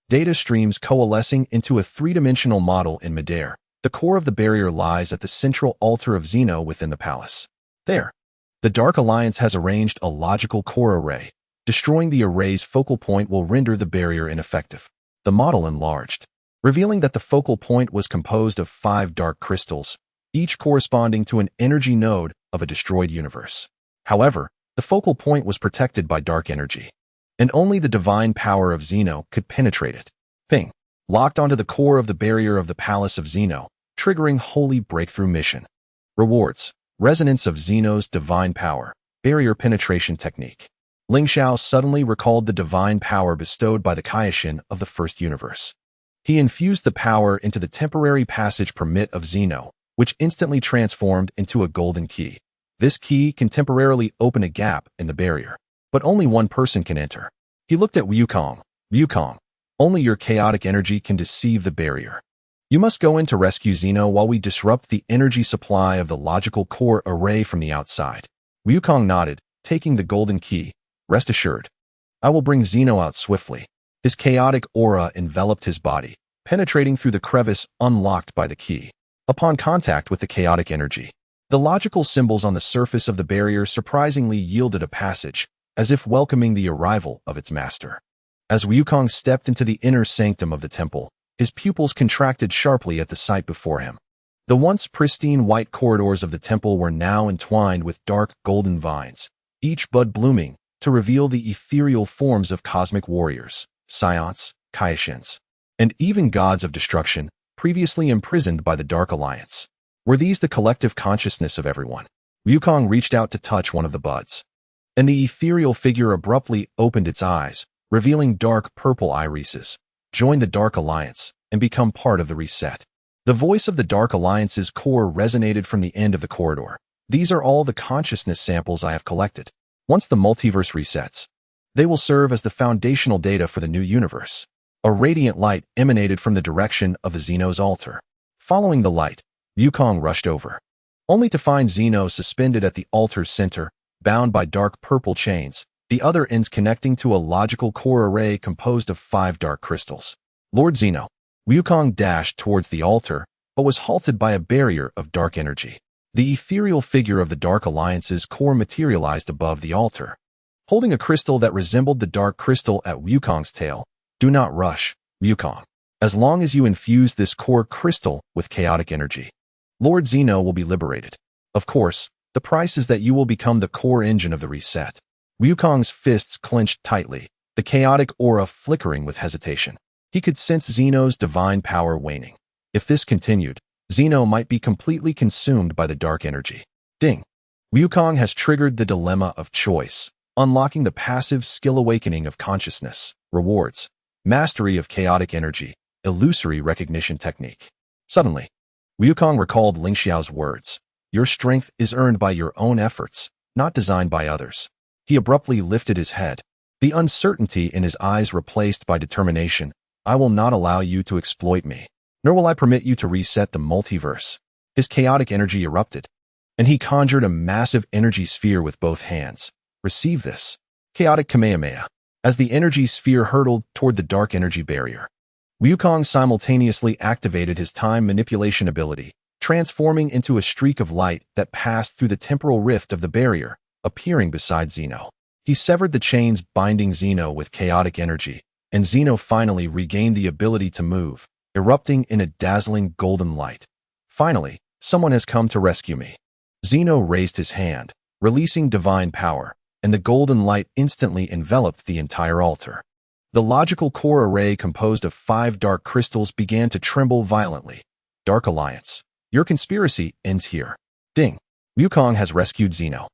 Data streams coalescing into a three-dimensional model in midair. The core of the barrier lies at the central altar of Xeno within the palace. There, the Dark Alliance has arranged a logical core array. Destroying the array's focal point will render the barrier ineffective. The model enlarged, revealing that the focal point was composed of 5 dark crystals, each corresponding to an energy node of a destroyed universe. However, the focal point was protected by dark energy, and only the divine power of Xeno could penetrate it. Ping! Locked onto the core of the barrier of the Palace of Xeno, triggering Holy Breakthrough Mission. Rewards: Resonance of Xeno's Divine Power, Barrier Penetration Technique. Ling Xiao suddenly recalled the divine power bestowed by the Kaioshin of the First Universe. He infused the power into the temporary passage permit of Xeno, which instantly transformed into a golden key. This key can temporarily open a gap in the barrier, but only one person can enter. He looked at Wukong. Wukong, only your chaotic energy can deceive the barrier. You must go in to rescue Xeno while we disrupt the energy supply of the logical core array from the outside. Wukong nodded, taking the golden key. Rest assured, I will bring Xeno out swiftly. His chaotic aura enveloped his body, penetrating through the crevice unlocked by the key. Upon contact with the chaotic energy, the logical symbols on the surface of the barrier surprisingly yielded a passage, as if welcoming the arrival of its master. As Wukong stepped into the inner sanctum of the temple, his pupils contracted sharply at the sight before him. The once pristine white corridors of the temple were now entwined with dark golden vines, each bud blooming to reveal the ethereal forms of cosmic warriors, Saiyans, Kaioshins, and even gods of destruction, previously imprisoned by the Dark Alliance. Were these the collective consciousness of everyone? Wukong reached out to touch one of the buds, and the ethereal figure abruptly opened its eyes, revealing dark purple irises. Join the Dark Alliance and become part of the reset. The voice of the Dark Alliance's core resonated from the end of the corridor. These are all the consciousness samples I have collected. Once the multiverse resets, they will serve as the foundational data for the new universe. A radiant light emanated from the direction of the Xeno's altar. Following the light, Wukong rushed over, only to find Xeno suspended at the altar's center, bound by dark purple chains, the other ends connecting to a logical core array composed of 5 dark crystals. Lord Xeno. Wukong dashed towards the altar, but was halted by a barrier of dark energy. The ethereal figure of the Dark Alliance's core materialized above the altar, holding a crystal that resembled the dark crystal at Wukong's tail. Do not rush, Wukong. As long as you infuse this core crystal with chaotic energy, Lord Xeno will be liberated. Of course, the price is that you will become the core engine of the reset. Wukong's fists clenched tightly, the chaotic aura flickering with hesitation. He could sense Xeno's divine power waning. If this continued, Xeno might be completely consumed by the dark energy. Ding! Wukong has triggered the dilemma of choice, unlocking the passive skill awakening of consciousness. Rewards: Mastery of chaotic energy, illusory recognition technique. Suddenly, Wukong recalled Ling Xiao's words. Your strength is earned by your own efforts, not designed by others. He abruptly lifted his head, the uncertainty in his eyes replaced by determination. I will not allow you to exploit me, nor will I permit you to reset the multiverse. His chaotic energy erupted, and he conjured a massive energy sphere with both hands. Receive this. Chaotic Kamehameha. As the energy sphere hurtled toward the dark energy barrier, Wukong simultaneously activated his time manipulation ability, transforming into a streak of light that passed through the temporal rift of the barrier, appearing beside Xeno. He severed the chains binding Xeno with chaotic energy, and Xeno finally regained the ability to move, erupting in a dazzling golden light. Finally, someone has come to rescue me. Xeno raised his hand, releasing divine power, and the golden light instantly enveloped the entire altar. The logical core array composed of 5 dark crystals began to tremble violently. Dark Alliance, your conspiracy ends here. Ding! Wukong has rescued Xeno,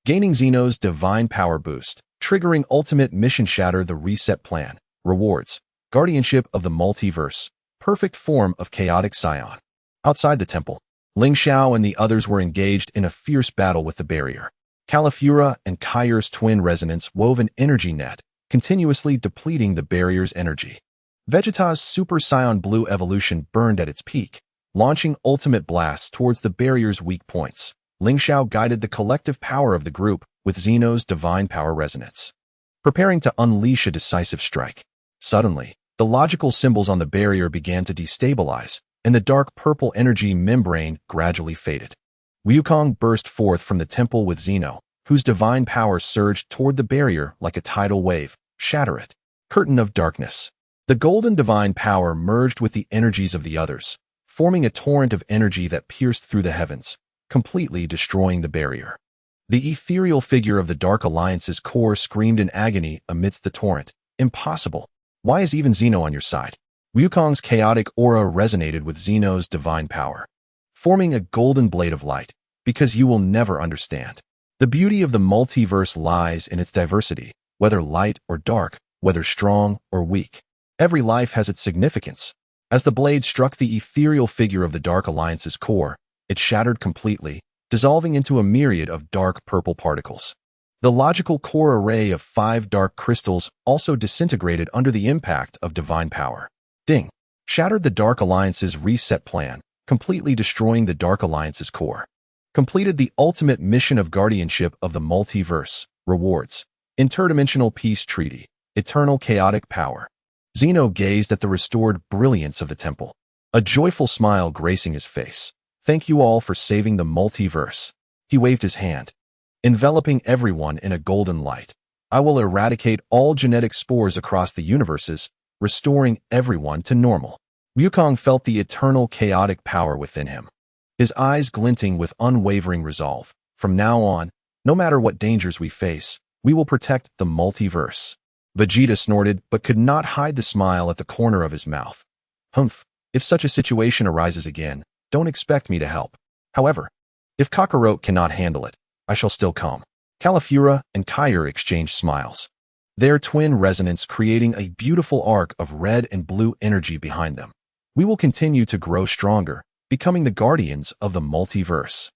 gaining Xeno's divine power boost, triggering ultimate mission shatter the reset plan. Rewards: Guardianship of the multiverse, perfect form of chaotic Saiyan. Outside the temple, Ling Xiao and the others were engaged in a fierce battle with the barrier. Califura and Kaiur's twin resonance wove an energy net, continuously depleting the barrier's energy. Vegeta's Super Saiyan Blue evolution burned at its peak, launching ultimate blasts towards the barrier's weak points. Ling Xiao guided the collective power of the group with Xeno's divine power resonance, preparing to unleash a decisive strike. Suddenly, the logical symbols on the barrier began to destabilize, and the dark purple energy membrane gradually faded. Wukong burst forth from the temple with Xeno, whose divine power surged toward the barrier like a tidal wave. Shatter it. Curtain of darkness. The golden divine power merged with the energies of the others, forming a torrent of energy that pierced through the heavens, completely destroying the barrier. The ethereal figure of the Dark Alliance's core screamed in agony amidst the torrent. Impossible. Why is even Xeno on your side? Wukong's chaotic aura resonated with Xeno's divine power, forming a golden blade of light, because you will never understand. The beauty of the multiverse lies in its diversity, whether light or dark, whether strong or weak. Every life has its significance. As the blade struck the ethereal figure of the Dark Alliance's core, it shattered completely, dissolving into a myriad of dark purple particles. The logical core array of 5 dark crystals also disintegrated under the impact of divine power. Ding! Shattered the Dark Alliance's reset plan, completely destroying the Dark Alliance's core. Completed the ultimate mission of guardianship of the multiverse. Rewards. Interdimensional Peace Treaty. Eternal Chaotic Power. Xeno gazed at the restored brilliance of the temple, a joyful smile gracing his face. Thank you all for saving the multiverse. He waved his hand, enveloping everyone in a golden light. I will eradicate all genetic spores across the universes, restoring everyone to normal. Wukong felt the eternal chaotic power within him, his eyes glinting with unwavering resolve. From now on, no matter what dangers we face, we will protect the multiverse. Vegeta snorted but could not hide the smile at the corner of his mouth. Humph, if such a situation arises again, don't expect me to help. However, if Kakarot cannot handle it, I shall still come. Califura and Kair exchanged smiles, their twin resonance creating a beautiful arc of red and blue energy behind them. We will continue to grow stronger, becoming the guardians of the multiverse.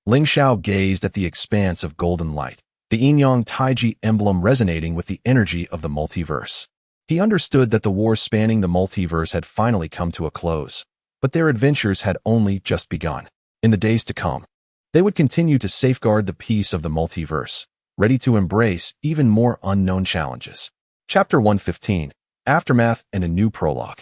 Ling Xiao gazed at the expanse of golden light, the Yin-Yang Taiji emblem resonating with the energy of the multiverse. He understood that the war spanning the multiverse had finally come to a close, but their adventures had only just begun. In the days to come, they would continue to safeguard the peace of the multiverse, ready to embrace even more unknown challenges. Chapter 115, Aftermath and a New Prologue.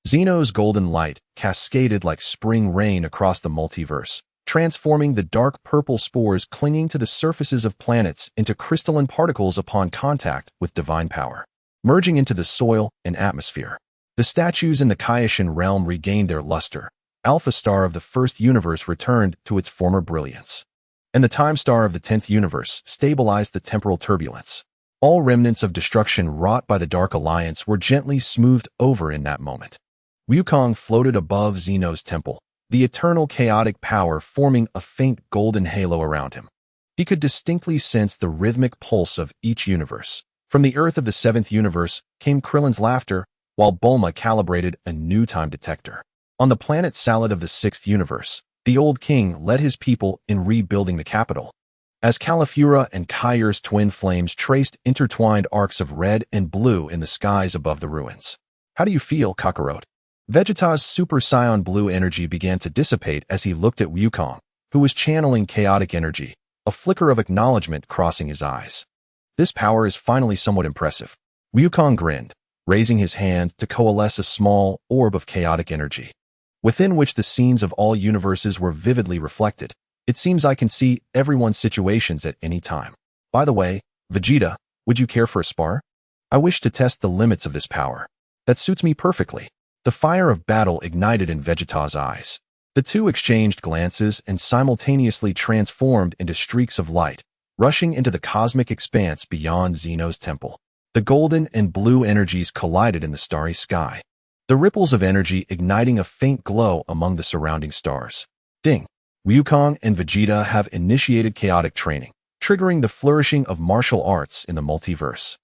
Xeno's golden light cascaded like spring rain across the multiverse, transforming the dark purple spores clinging to the surfaces of planets into crystalline particles upon contact with divine power, merging into the soil and atmosphere. The statues in the Kaioshin realm regained their luster. Alpha Star of the first universe returned to its former brilliance, and the Time Star of the 10th universe stabilized the temporal turbulence. All remnants of destruction wrought by the Dark Alliance were gently smoothed over in that moment. Wukong floated above Xeno's temple, the eternal chaotic power forming a faint golden halo around him. He could distinctly sense the rhythmic pulse of each universe. From the Earth of the 7th universe came Krillin's laughter, while Bulma calibrated a new time detector. On the planet Salad of the 6th universe, the old king led his people in rebuilding the capital, as Califura and Kair's twin flames traced intertwined arcs of red and blue in the skies above the ruins. How do you feel, Kakarot? Vegeta's Super Saiyan Blue energy began to dissipate as he looked at Wukong, who was channeling chaotic energy, a flicker of acknowledgement crossing his eyes. This power is finally somewhat impressive. Wukong grinned, raising his hand to coalesce a small orb of chaotic energy, within which the scenes of all universes were vividly reflected. It seems I can see everyone's situations at any time. By the way, Vegeta, would you care for a spar? I wish to test the limits of this power. That suits me perfectly. The fire of battle ignited in Vegeta's eyes. The two exchanged glances and simultaneously transformed into streaks of light, rushing into the cosmic expanse beyond Xeno's temple. The golden and blue energies collided in the starry sky, the ripples of energy igniting a faint glow among the surrounding stars. Ding! Wukong and Vegeta have initiated chaotic training, triggering the flourishing of martial arts in the multiverse.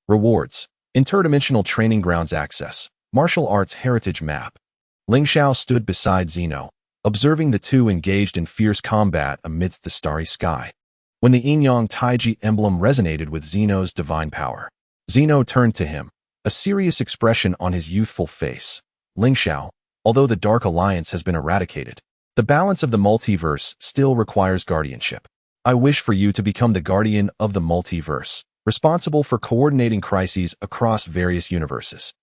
Rewards. Interdimensional Training Grounds Access. Martial Arts Heritage Map. Ling Xiao stood beside Xeno, observing the two engaged in fierce combat amidst the starry sky. When the Yin-Yang Taiji emblem resonated with Xeno's divine power, Zeno turned to him, a serious expression on his youthful face. Ling Xiao, although the Dark Alliance has been eradicated, the balance of the multiverse still requires guardianship. I wish for you to become the guardian of the multiverse, responsible for coordinating crises across various universes.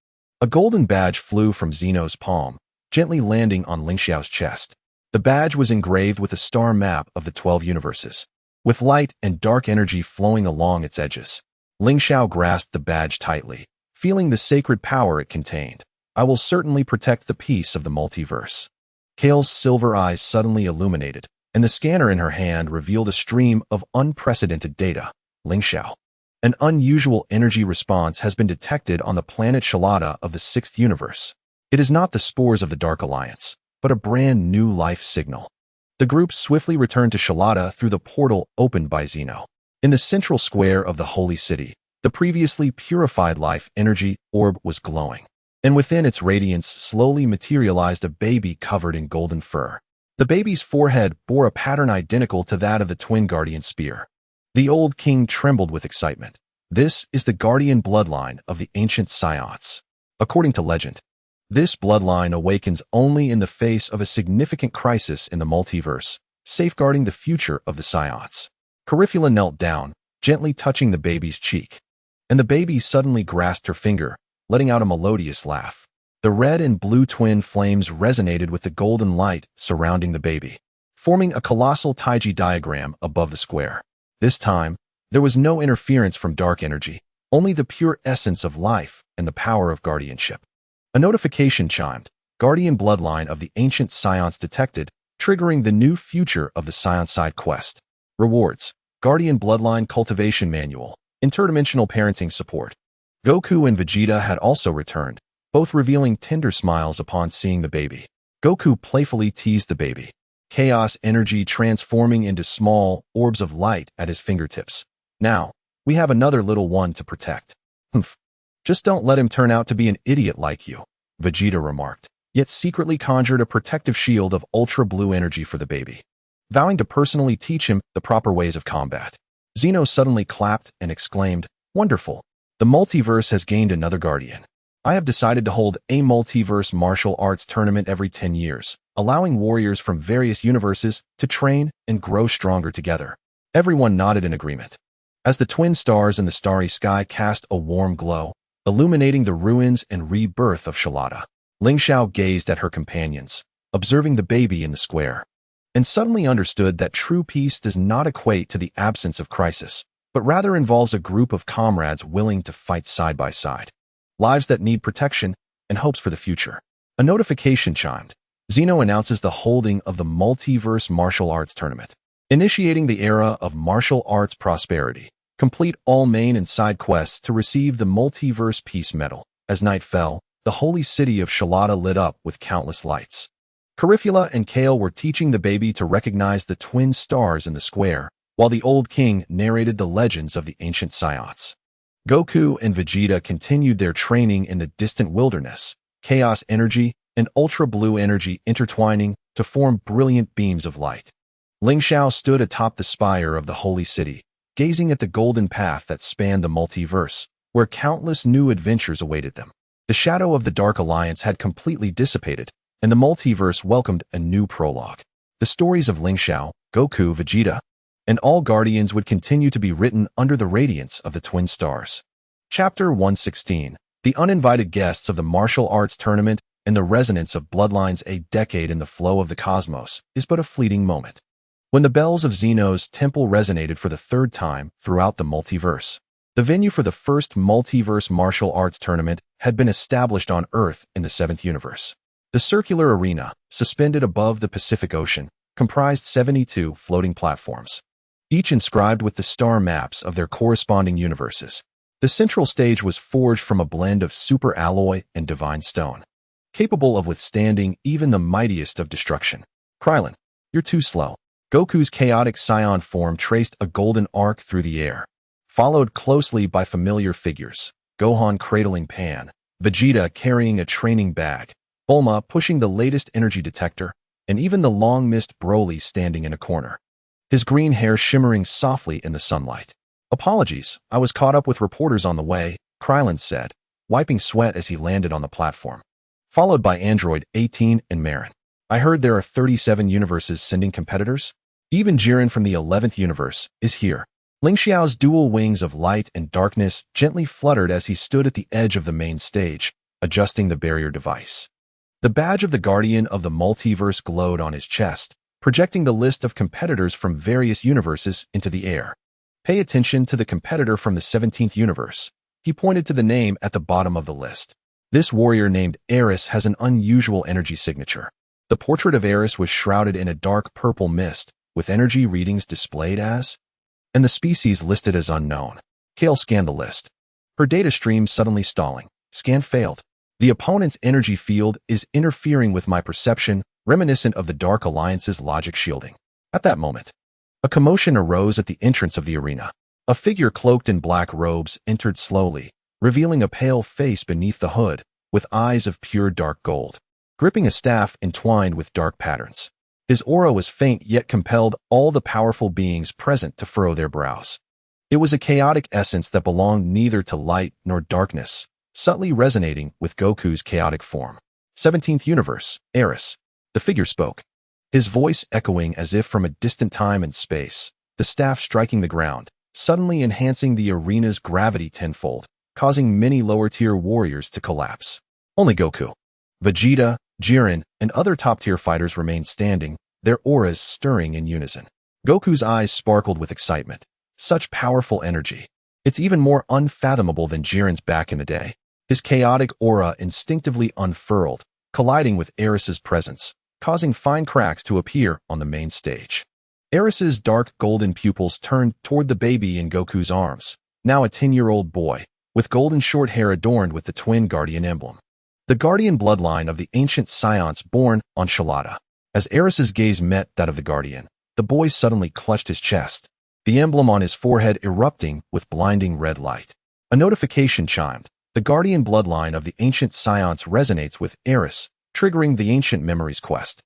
A golden badge flew from Zeno's palm, gently landing on Ling Xiao's chest. The badge was engraved with a star map of the 12 universes, with light and dark energy flowing along its edges. Ling Xiao grasped the badge tightly, feeling the sacred power it contained. I will certainly protect the peace of the multiverse. Kale's silver eyes suddenly illuminated, and the scanner in her hand revealed a stream of unprecedented data. Ling Xiao. An unusual energy response has been detected on the planet Shalada of the 6th universe. It is not the spores of the Dark Alliance, but a brand new life signal. The group swiftly returned to Shalada through the portal opened by Zeno. In the central square of the holy city, the previously purified life energy orb was glowing, and within its radiance slowly materialized a baby covered in golden fur. The baby's forehead bore a pattern identical to that of the twin guardian spear. The old king trembled with excitement. This is the guardian bloodline of the ancient Saiyans. According to legend, this bloodline awakens only in the face of a significant crisis in the multiverse, safeguarding the future of the Saiyans. Carifula knelt down, gently touching the baby's cheek, and the baby suddenly grasped her finger, letting out a melodious laugh. The red and blue twin flames resonated with the golden light surrounding the baby, forming a colossal Taiji diagram above the square. This time, there was no interference from dark energy, only the pure essence of life and the power of guardianship. A notification chimed, Guardian Bloodline of the Ancient Saiyans detected, triggering the new future of the Saiyan side quest. Rewards: Guardian Bloodline Cultivation Manual, Interdimensional Parenting Support. Goku and Vegeta had also returned, both revealing tender smiles upon seeing the baby. Goku playfully teased the baby, chaos energy transforming into small orbs of light at his fingertips. Now, we have another little one to protect. Humph. Just don't let him turn out to be an idiot like you, Vegeta remarked, yet secretly conjured a protective shield of ultra-blue energy for the baby, vowing to personally teach him the proper ways of combat. Zeno suddenly clapped and exclaimed, Wonderful! The multiverse has gained another guardian. I have decided to hold a multiverse martial arts tournament every 10 years, allowing warriors from various universes to train and grow stronger together. Everyone nodded in agreement. As the twin stars in the starry sky cast a warm glow, illuminating the ruins and rebirth of Shalada, Ling Xiao gazed at her companions, observing the baby in the square, and suddenly understood that true peace does not equate to the absence of crisis, but rather involves a group of comrades willing to fight side by side. Lives that need protection and hopes for the future. A notification chimed. Zeno announces the holding of the Multiverse Martial Arts Tournament, initiating the era of martial arts prosperity. Complete all main and side quests to receive the Multiverse Peace Medal. As night fell, the holy city of Shalada lit up with countless lights. Carifula and Kale were teaching the baby to recognize the twin stars in the square, while the old king narrated the legends of the ancient Saiyans. Goku and Vegeta continued their training in the distant wilderness, chaos energy and ultra-blue energy intertwining to form brilliant beams of light. Ling Xiao stood atop the spire of the holy city, gazing at the golden path that spanned the multiverse, where countless new adventures awaited them. The shadow of the Dark Alliance had completely dissipated, and the multiverse welcomed a new prologue. The stories of Ling Xiao, Goku, Vegeta, and all Guardians would continue to be written under the radiance of the twin stars. Chapter 116. The uninvited guests of the martial arts tournament and the resonance of bloodlines. A decade in the flow of the cosmos is but a fleeting moment. When the bells of Zeno's temple resonated for the third time throughout the multiverse, the venue for the first multiverse martial arts tournament had been established on Earth in the 7th universe. The circular arena, suspended above the Pacific Ocean, comprised 72 floating platforms, each inscribed with the star maps of their corresponding universes. The central stage was forged from a blend of super alloy and divine stone, capable of withstanding even the mightiest of destruction. Krillin, you're too slow. Goku's chaotic Saiyan form traced a golden arc through the air, followed closely by familiar figures, Gohan cradling Pan, Vegeta carrying a training bag, Bulma pushing the latest energy detector, and even the long-missed Broly standing in a corner, his green hair shimmering softly in the sunlight. Apologies, I was caught up with reporters on the way, Krylin said, wiping sweat as he landed on the platform, followed by Android 18 and Marin. I heard there are 37 universes sending competitors? Even Jiren from the 11th universe is here. Ling Xiao's dual wings of light and darkness gently fluttered as he stood at the edge of the main stage, adjusting the barrier device. The badge of the Guardian of the Multiverse glowed on his chest, projecting the list of competitors from various universes into the air. Pay attention to the competitor from the 17th universe. He pointed to the name at the bottom of the list. This warrior named Eris has an unusual energy signature. The portrait of Eris was shrouded in a dark purple mist, with energy readings displayed as, and the species listed as unknown. Kale scanned the list. Her data stream suddenly stalling. Scan failed. The opponent's energy field is interfering with my perception, reminiscent of the Dark Alliance's logic shielding. At that moment, a commotion arose at the entrance of the arena. A figure cloaked in black robes entered slowly, revealing a pale face beneath the hood, with eyes of pure dark gold, gripping a staff entwined with dark patterns. His aura was faint yet compelled all the powerful beings present to furrow their brows. It was a chaotic essence that belonged neither to light nor darkness, subtly resonating with Goku's chaotic form. 17th Universe, Eris. The figure spoke, his voice echoing as if from a distant time and space, the staff striking the ground, suddenly enhancing the arena's gravity tenfold, causing many lower-tier warriors to collapse. Only Goku, Vegeta, Jiren, and other top-tier fighters remained standing, their auras stirring in unison. Goku's eyes sparkled with excitement. Such powerful energy. It's even more unfathomable than Jiren's back in the day. His chaotic aura instinctively unfurled, colliding with Eris's presence, causing fine cracks to appear on the main stage. Eris's dark golden pupils turned toward the baby in Goku's arms, now a 10-year-old boy, with golden short hair adorned with the twin guardian emblem. The guardian bloodline of the ancient Saiyans born on Shalata. As Eris's gaze met that of the guardian, the boy suddenly clutched his chest, the emblem on his forehead erupting with blinding red light. A notification chimed. The guardian bloodline of the ancient Saiyans resonates with Eris, triggering the ancient memories quest.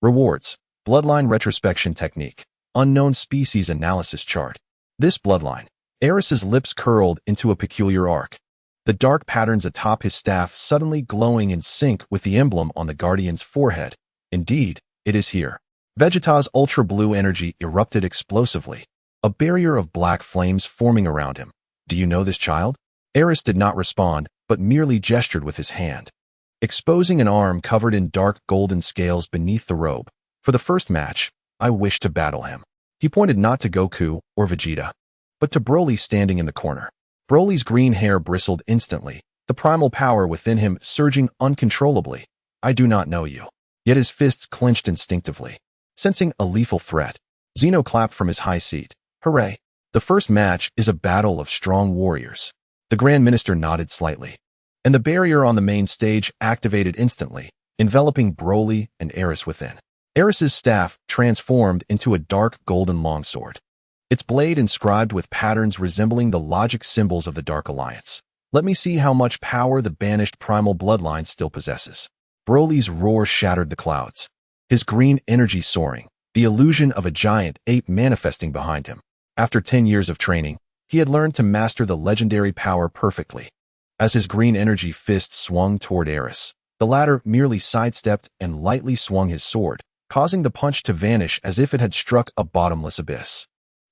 Rewards. Bloodline retrospection technique. Unknown species analysis chart. This bloodline. Eris's lips curled into a peculiar arc, the dark patterns atop his staff suddenly glowing in sync with the emblem on the guardian's forehead. Indeed, it is here. Vegeta's ultra-blue energy erupted explosively, a barrier of black flames forming around him. Do you know this child? Eris did not respond, but merely gestured with his hand, exposing an arm covered in dark golden scales beneath the robe. For the first match, I wish to battle him. He pointed not to Goku or Vegeta, but to Broly standing in the corner. Broly's green hair bristled instantly, the primal power within him surging uncontrollably. I do not know you. Yet his fists clenched instinctively, sensing a lethal threat. Zeno clapped from his high seat. Hooray! The first match is a battle of strong warriors. The Grand Minister nodded slightly, and the barrier on the main stage activated instantly, enveloping Broly and Eris within. Eris's staff transformed into a dark golden longsword, its blade inscribed with patterns resembling the logic symbols of the Dark Alliance. Let me see how much power the banished primal bloodline still possesses. Broly's roar shattered the clouds, his green energy soaring, the illusion of a giant ape manifesting behind him. After 10 years of training, he had learned to master the legendary power perfectly. As his green energy fist swung toward Eris, the latter merely sidestepped and lightly swung his sword, causing the punch to vanish as if it had struck a bottomless abyss.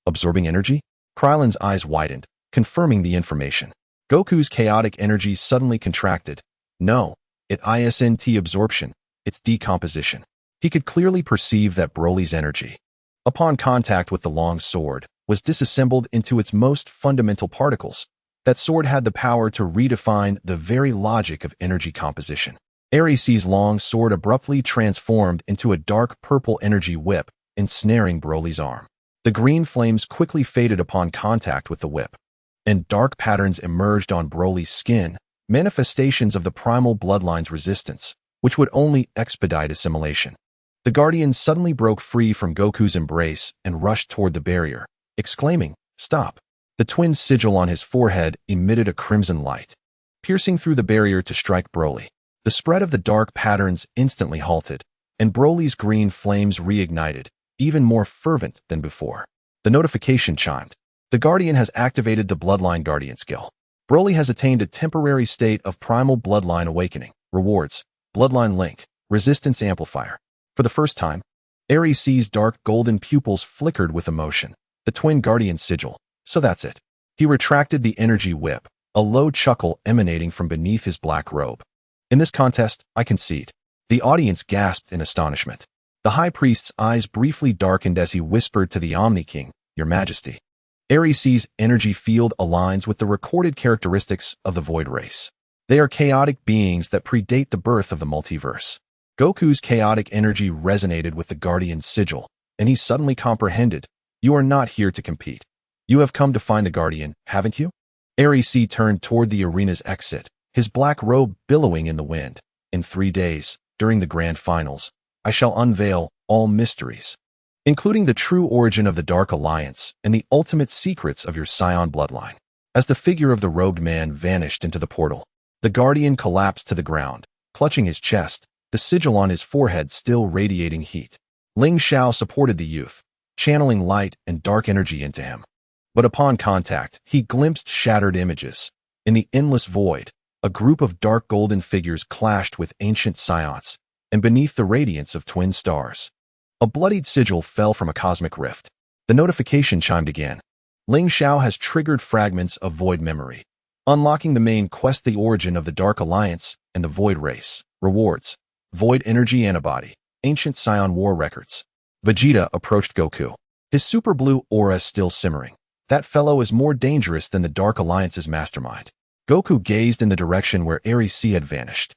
Absorbing energy? Krylin's eyes widened, confirming the information. Goku's chaotic energy suddenly contracted. No, it isn't absorption, it's decomposition. He could clearly perceive that Broly's energy, upon contact with the long sword, was disassembled into its most fundamental particles. That sword had the power to redefine the very logic of energy composition. Eris's long sword abruptly transformed into a dark purple energy whip, ensnaring Broly's arm. The green flames quickly faded upon contact with the whip, and dark patterns emerged on Broly's skin, manifestations of the primal bloodline's resistance, which would only expedite assimilation. The Guardian suddenly broke free from Goku's embrace and rushed toward the barrier, exclaiming, "Stop!" The twin sigil on his forehead emitted a crimson light, piercing through the barrier to strike Broly. The spread of the dark patterns instantly halted, and Broly's green flames reignited, even more fervent than before. The notification chimed. The Guardian has activated the Bloodline Guardian skill. Broly has attained a temporary state of primal bloodline awakening. Rewards: Bloodline Link, Resistance Amplifier. For the first time, Ares sees dark golden pupils flickered with emotion. The twin guardian sigil. So that's it. He retracted the energy whip, a low chuckle emanating from beneath his black robe. In this contest, I concede. The audience gasped in astonishment. The high priest's eyes briefly darkened as he whispered to the Omni King, "Your Majesty." Ares' energy field aligns with the recorded characteristics of the Void race. They are chaotic beings that predate the birth of the multiverse. Goku's chaotic energy resonated with the Guardian's sigil, and he suddenly comprehended, "You are not here to compete. You have come to find the Guardian, haven't you?" Ares turned toward the arena's exit, his black robe billowing in the wind. "In 3 days, during the grand finals, I shall unveil all mysteries, including the true origin of the Dark Alliance and the ultimate secrets of your Saiyan bloodline." As the figure of the robed man vanished into the portal, the Guardian collapsed to the ground, clutching his chest, the sigil on his forehead still radiating heat. Ling Xiao supported the youth, channeling light and dark energy into him. But upon contact, he glimpsed shattered images. In the endless void, a group of dark golden figures clashed with ancient Saiyans, and beneath the radiance of twin stars, a bloodied sigil fell from a cosmic rift. The notification chimed again. Ling Xiao has triggered fragments of void memory, unlocking the main quest: the origin of the Dark Alliance and the Void race. Rewards: Void Energy Antibody, Ancient Saiyan War Records. Vegeta approached Goku, his super blue aura still simmering. "That fellow is more dangerous than the Dark Alliance's mastermind." Goku gazed in the direction where Ares had vanished,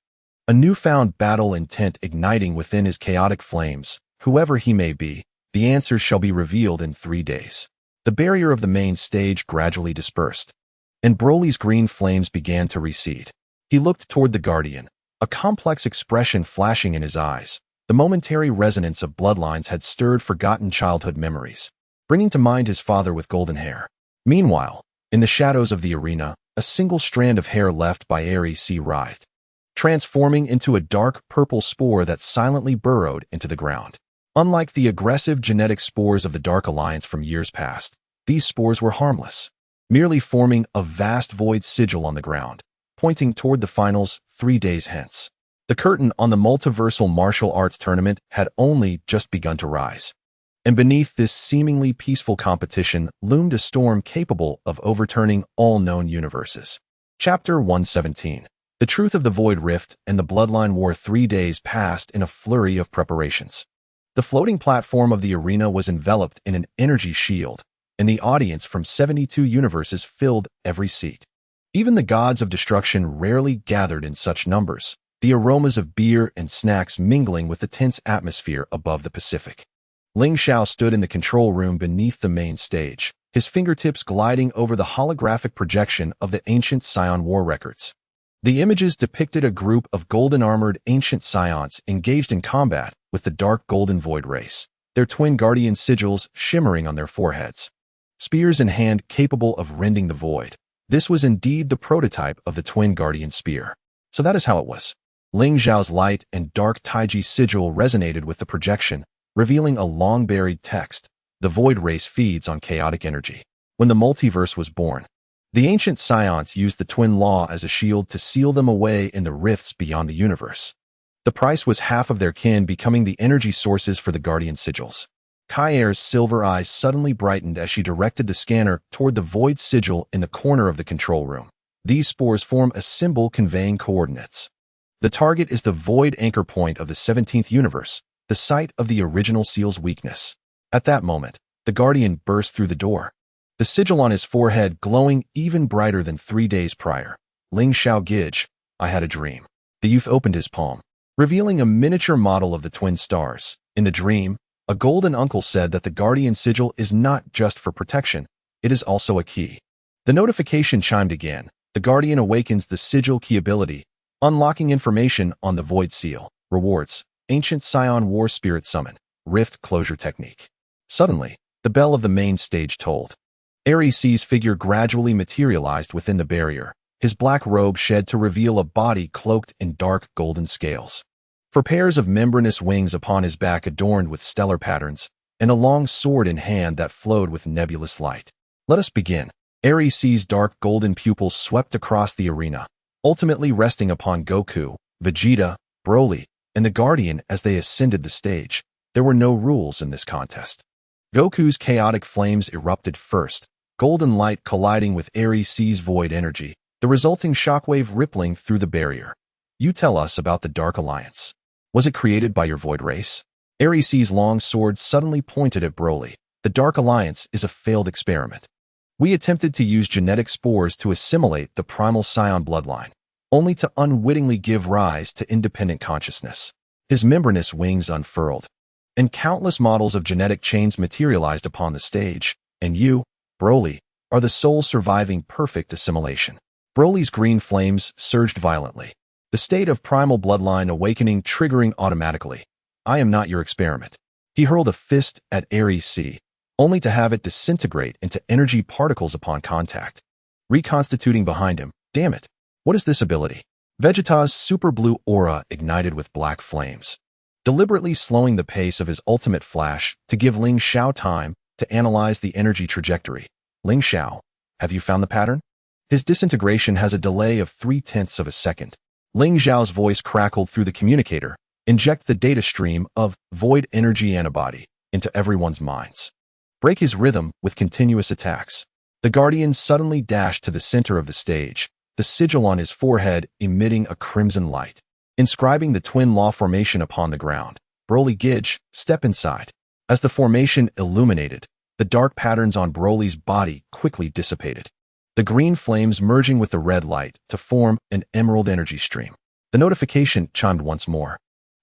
a newfound battle intent igniting within his chaotic flames. "Whoever he may be, the answers shall be revealed in 3 days." The barrier of the main stage gradually dispersed, and Broly's green flames began to recede. He looked toward the Guardian, a complex expression flashing in his eyes. The momentary resonance of bloodlines had stirred forgotten childhood memories, bringing to mind his father with golden hair. Meanwhile, in the shadows of the arena, a single strand of hair left by Ares writhed, transforming into a dark purple spore that silently burrowed into the ground. Unlike the aggressive genetic spores of the Dark Alliance from years past, these spores were harmless, merely forming a vast void sigil on the ground, pointing toward the finals 3 days hence. The curtain on the multiversal martial arts tournament had only just begun to rise, and beneath this seemingly peaceful competition loomed a storm capable of overturning all known universes. Chapter 117. The Truth of the Void Rift and the Bloodline War. 3 days passed in a flurry of preparations. The floating platform of the arena was enveloped in an energy shield, and the audience from 72 universes filled every seat. Even the gods of destruction rarely gathered in such numbers, the aromas of beer and snacks mingling with the tense atmosphere above the Pacific. Ling Xiao stood in the control room beneath the main stage, his fingertips gliding over the holographic projection of the ancient Saiyan war records. The images depicted a group of golden-armored ancient Saiyans engaged in combat with the dark golden void race, their twin guardian sigils shimmering on their foreheads, spears in hand capable of rending the void. This was indeed the prototype of the twin guardian spear. So that is how it was. Ling Xiao's light and dark Taiji sigil resonated with the projection, revealing a long-buried text. The void race feeds on chaotic energy. When the multiverse was born, the ancient Saiyans used the twin law as a shield to seal them away in the rifts beyond the universe. The price was half of their kin becoming the energy sources for the guardian sigils. Kai'er's silver eyes suddenly brightened as she directed the scanner toward the void sigil in the corner of the control room. These spores form a symbol conveying coordinates. The target is the void anchor point of the 17th universe, the site of the original seal's weakness. At that moment, the guardian burst through the door, the sigil on his forehead glowing even brighter than 3 days prior. "Ling Xiao Gij, I had a dream." The youth opened his palm, revealing a miniature model of the twin stars. In the dream, a golden uncle said that the guardian sigil is not just for protection, it is also a key. The notification chimed again. The guardian awakens the sigil key ability, unlocking information on the void seal. Rewards: Ancient Saiyan War Spirit Summon, Rift Closure Technique. Suddenly, the bell of the main stage tolled. Ares' figure gradually materialized within the barrier, his black robe shed to reveal a body cloaked in dark golden scales. For pairs of membranous wings upon his back adorned with stellar patterns, and a long sword in hand that flowed with nebulous light. "Let us begin." Airy C's dark golden pupils swept across the arena, ultimately resting upon Goku, Vegeta, Broly, and the Guardian as they ascended the stage. There were no rules in this contest. Goku's chaotic flames erupted first, golden light colliding with Airy C's void energy, the resulting shockwave rippling through the barrier. You tell us about the Dark Alliance. Was it created by your void race? Airy C's long sword suddenly pointed at Broly. The Dark Alliance is a failed experiment. We attempted to use genetic spores to assimilate the primal Saiyan bloodline, only to unwittingly give rise to independent consciousness. His membranous wings unfurled, and countless models of genetic chains materialized upon the stage, and you, Broly, are the sole surviving perfect assimilation. Broly's green flames surged violently, the state of primal bloodline awakening triggering automatically. I am not your experiment. He hurled a fist at Airy C, only to have it disintegrate into energy particles upon contact, reconstituting behind him. Damn it. What is this ability? Vegeta's super blue aura ignited with black flames, deliberately slowing the pace of his ultimate flash to give Ling Xiao time to analyze the energy trajectory. Ling Xiao, have you found the pattern? His disintegration has a delay of 0.3 of a second. Ling Xiao's voice crackled through the communicator. Inject the data stream of void energy antibody into everyone's minds. Break his rhythm with continuous attacks. The Guardian suddenly dashed to the center of the stage, the sigil on his forehead emitting a crimson light, inscribing the twin law formation upon the ground. Broly Gidge, step inside. As the formation illuminated, the dark patterns on Broly's body quickly dissipated, the green flames merging with the red light to form an emerald energy stream. The notification chimed once more.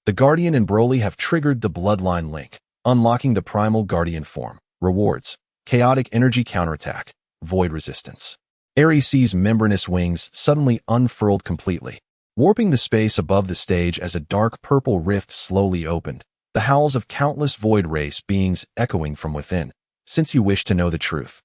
The Guardian and Broly have triggered the bloodline link, unlocking the primal Guardian form. Rewards: chaotic energy counterattack, void resistance. Airy C's membranous wings suddenly unfurled completely, warping the space above the stage as a dark purple rift slowly opened, the howls of countless void race beings echoing from within. Since you wish to know the truth,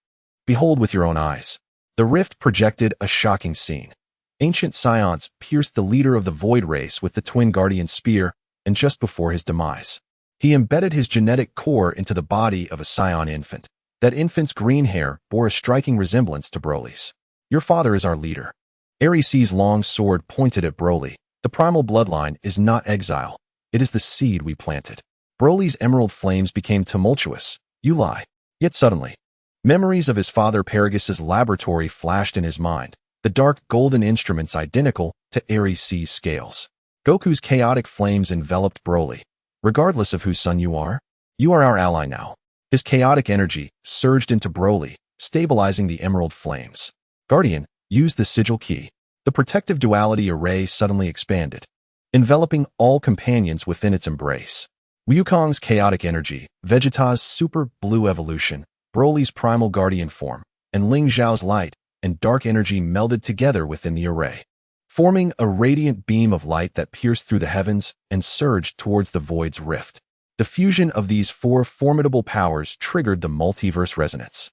behold with your own eyes. The rift projected a shocking scene. Ancient Saiyans pierced the leader of the void race with the twin Guardian spear, and just before his demise, he embedded his genetic core into the body of a Saiyan infant. That infant's green hair bore a striking resemblance to Broly's. Your father is our leader. Airy C's long sword pointed at Broly. The primal bloodline is not exile. It is the seed we planted. Broly's emerald flames became tumultuous. You lie. Yet suddenly, memories of his father Paragus' laboratory flashed in his mind, the dark golden instruments identical to Airy C's scales. Goku's chaotic flames enveloped Broly. Regardless of whose son you are our ally now. His chaotic energy surged into Broly, stabilizing the emerald flames. Guardian, use the sigil key. The protective duality array suddenly expanded, enveloping all companions within its embrace. Wukong's chaotic energy, Vegeta's super blue evolution, Broly's primal Guardian form, and Ling Xiao's light and dark energy melded together within the array, forming a radiant beam of light that pierced through the heavens and surged towards the void's rift. The fusion of these four formidable powers triggered the multiverse resonance,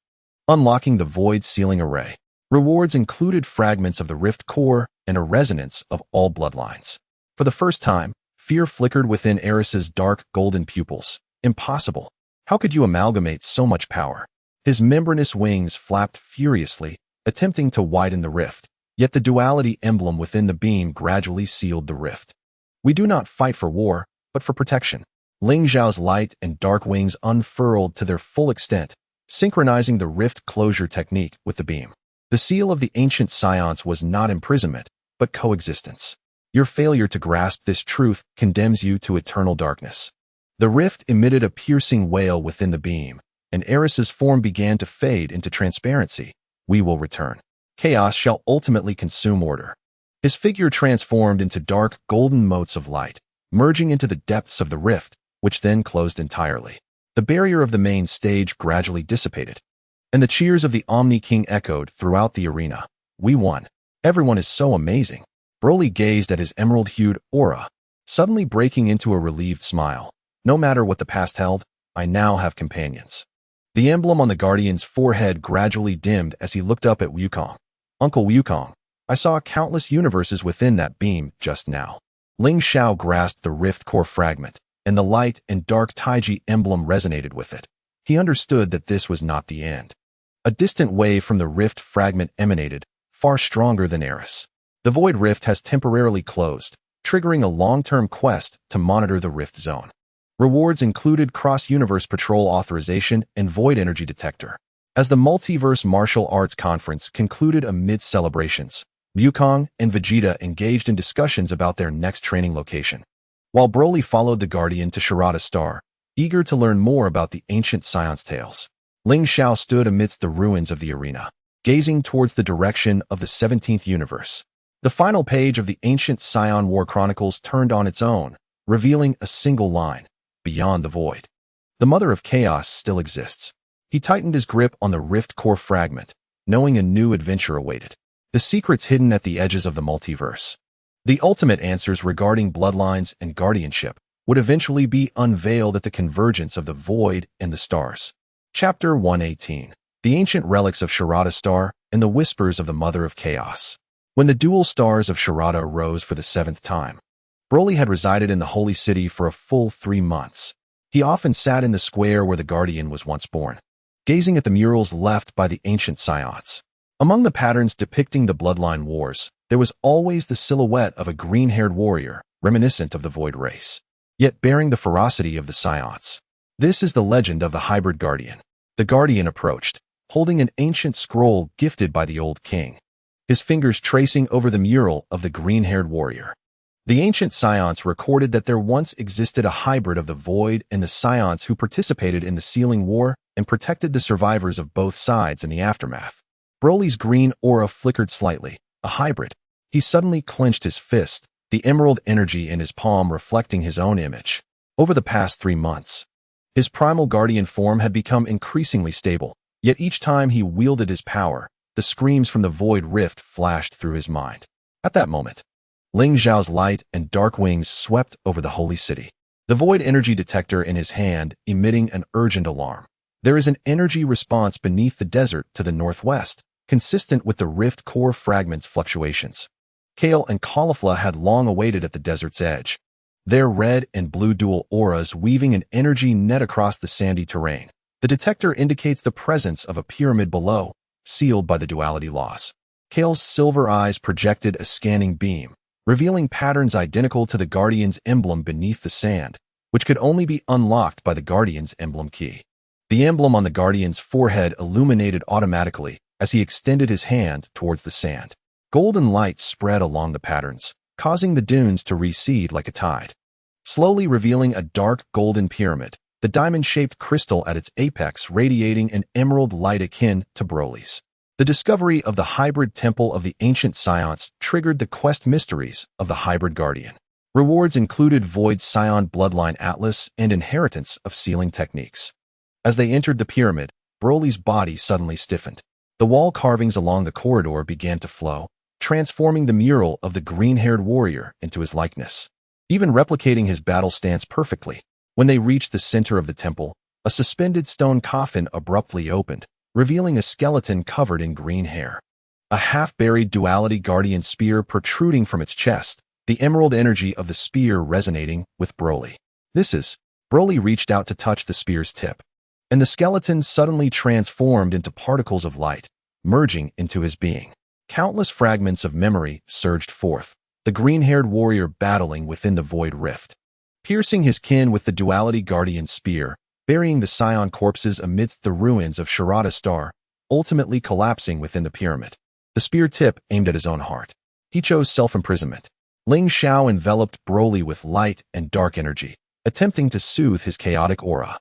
unlocking the void sealing array. Rewards included fragments of the rift core and a resonance of all bloodlines. For the first time, fear flickered within Eris's dark golden pupils. Impossible. How could you amalgamate so much power? His membranous wings flapped furiously, attempting to widen the rift. Yet the duality emblem within the beam gradually sealed the rift. We do not fight for war, but for protection. Ling Xiao's light and dark wings unfurled to their full extent, synchronizing the rift closure technique with the beam. The seal of the ancient Saiyans was not imprisonment, but coexistence. Your failure to grasp this truth condemns you to eternal darkness. The rift emitted a piercing wail within the beam, and Eris's form began to fade into transparency. We will return. Chaos shall ultimately consume order. His figure transformed into dark golden motes of light, merging into the depths of the rift, which then closed entirely. The barrier of the main stage gradually dissipated, and the cheers of the Omni King echoed throughout the arena. We won. Everyone is so amazing. Broly gazed at his emerald-hued aura, suddenly breaking into a relieved smile. No matter what the past held, I now have companions. The emblem on the Guardian's forehead gradually dimmed as he looked up at Wukong. Uncle Wukong, I saw countless universes within that beam just now. Ling Xiao grasped the rift core fragment, and the light and dark Taiji emblem resonated with it. He understood that this was not the end. A distant wave from the rift fragment emanated, far stronger than Eris. The void rift has temporarily closed, triggering a long-term quest to monitor the rift zone. Rewards included cross-universe patrol authorization and void energy detector. As the Multiverse Martial Arts Conference concluded amid celebrations, Wukong and Vegeta engaged in discussions about their next training location, while Broly followed the Guardian to Sharada Star, eager to learn more about the ancient Saiyan's tales. Ling Xiao stood amidst the ruins of the arena, gazing towards the direction of the 17th universe. The final page of the ancient Saiyan War Chronicles turned on its own, revealing a single line, "Beyond the Void." The Mother of Chaos still exists. He tightened his grip on the Rift Core fragment, knowing a new adventure awaited. The secrets hidden at the edges of the multiverse. The ultimate answers regarding bloodlines and guardianship would eventually be unveiled at the convergence of the void and the stars. Chapter 118. The Ancient Relics of Sharada Star and the Whispers of the Mother of Chaos. When the dual stars of Sharada arose for the 7th time, Broly had resided in the Holy City for a full 3 months. He often sat in the square where the Guardian was once born, gazing at the murals left by the ancient Saiyans. Among the patterns depicting the bloodline wars, there was always the silhouette of a green-haired warrior, reminiscent of the Void race, yet bearing the ferocity of the Saiyans. This is the legend of the hybrid Guardian. The Guardian approached, holding an ancient scroll gifted by the old king, his fingers tracing over the mural of the green-haired warrior. The ancient Saiyans recorded that there once existed a hybrid of the Void and the Saiyans who participated in the Sealing War and protected the survivors of both sides in the aftermath. Broly's green aura flickered slightly, a hybrid. He suddenly clenched his fist, the emerald energy in his palm reflecting his own image. Over the past 3 months, his primal guardian form had become increasingly stable, yet each time he wielded his power, the screams from the void rift flashed through his mind. At that moment, Ling Xiao's light and dark wings swept over the holy city, the void energy detector in his hand emitting an urgent alarm. There is an energy response beneath the desert to the northwest, consistent with the rift core fragment's fluctuations. Kale and Caulifla had long awaited at the desert's edge, their red and blue dual auras weaving an energy net across the sandy terrain. The detector indicates the presence of a pyramid below, sealed by the duality laws. Kale's silver eyes projected a scanning beam, revealing patterns identical to the Guardian's emblem beneath the sand, which could only be unlocked by the Guardian's emblem key. The emblem on the Guardian's forehead illuminated automatically as he extended his hand towards the sand. Golden light spread along the patterns, causing the dunes to recede like a tide, slowly revealing a dark golden pyramid, the diamond-shaped crystal at its apex radiating an emerald light akin to Broly's. The discovery of the hybrid temple of the ancient Saiyans triggered the quest mysteries of the hybrid Guardian. Rewards included Void Saiyan Bloodline Atlas and inheritance of sealing techniques. As they entered the pyramid, Broly's body suddenly stiffened. The wall carvings along the corridor began to flow, transforming the mural of the green-haired warrior into his likeness, even replicating his battle stance perfectly. When they reached the center of the temple, a suspended stone coffin abruptly opened, revealing a skeleton covered in green hair. A half-buried duality guardian spear protruding from its chest, the emerald energy of the spear resonating with Broly. Broly reached out to touch the spear's tip, and the skeleton suddenly transformed into particles of light, merging into his being. Countless fragments of memory surged forth, the green-haired warrior battling within the void rift, piercing his kin with the duality guardian spear, burying the Saiyan corpses amidst the ruins of Sharada Star, ultimately collapsing within the pyramid. The spear tip aimed at his own heart. He chose self-imprisonment. Ling Xiao enveloped Broly with light and dark energy, attempting to soothe his chaotic aura.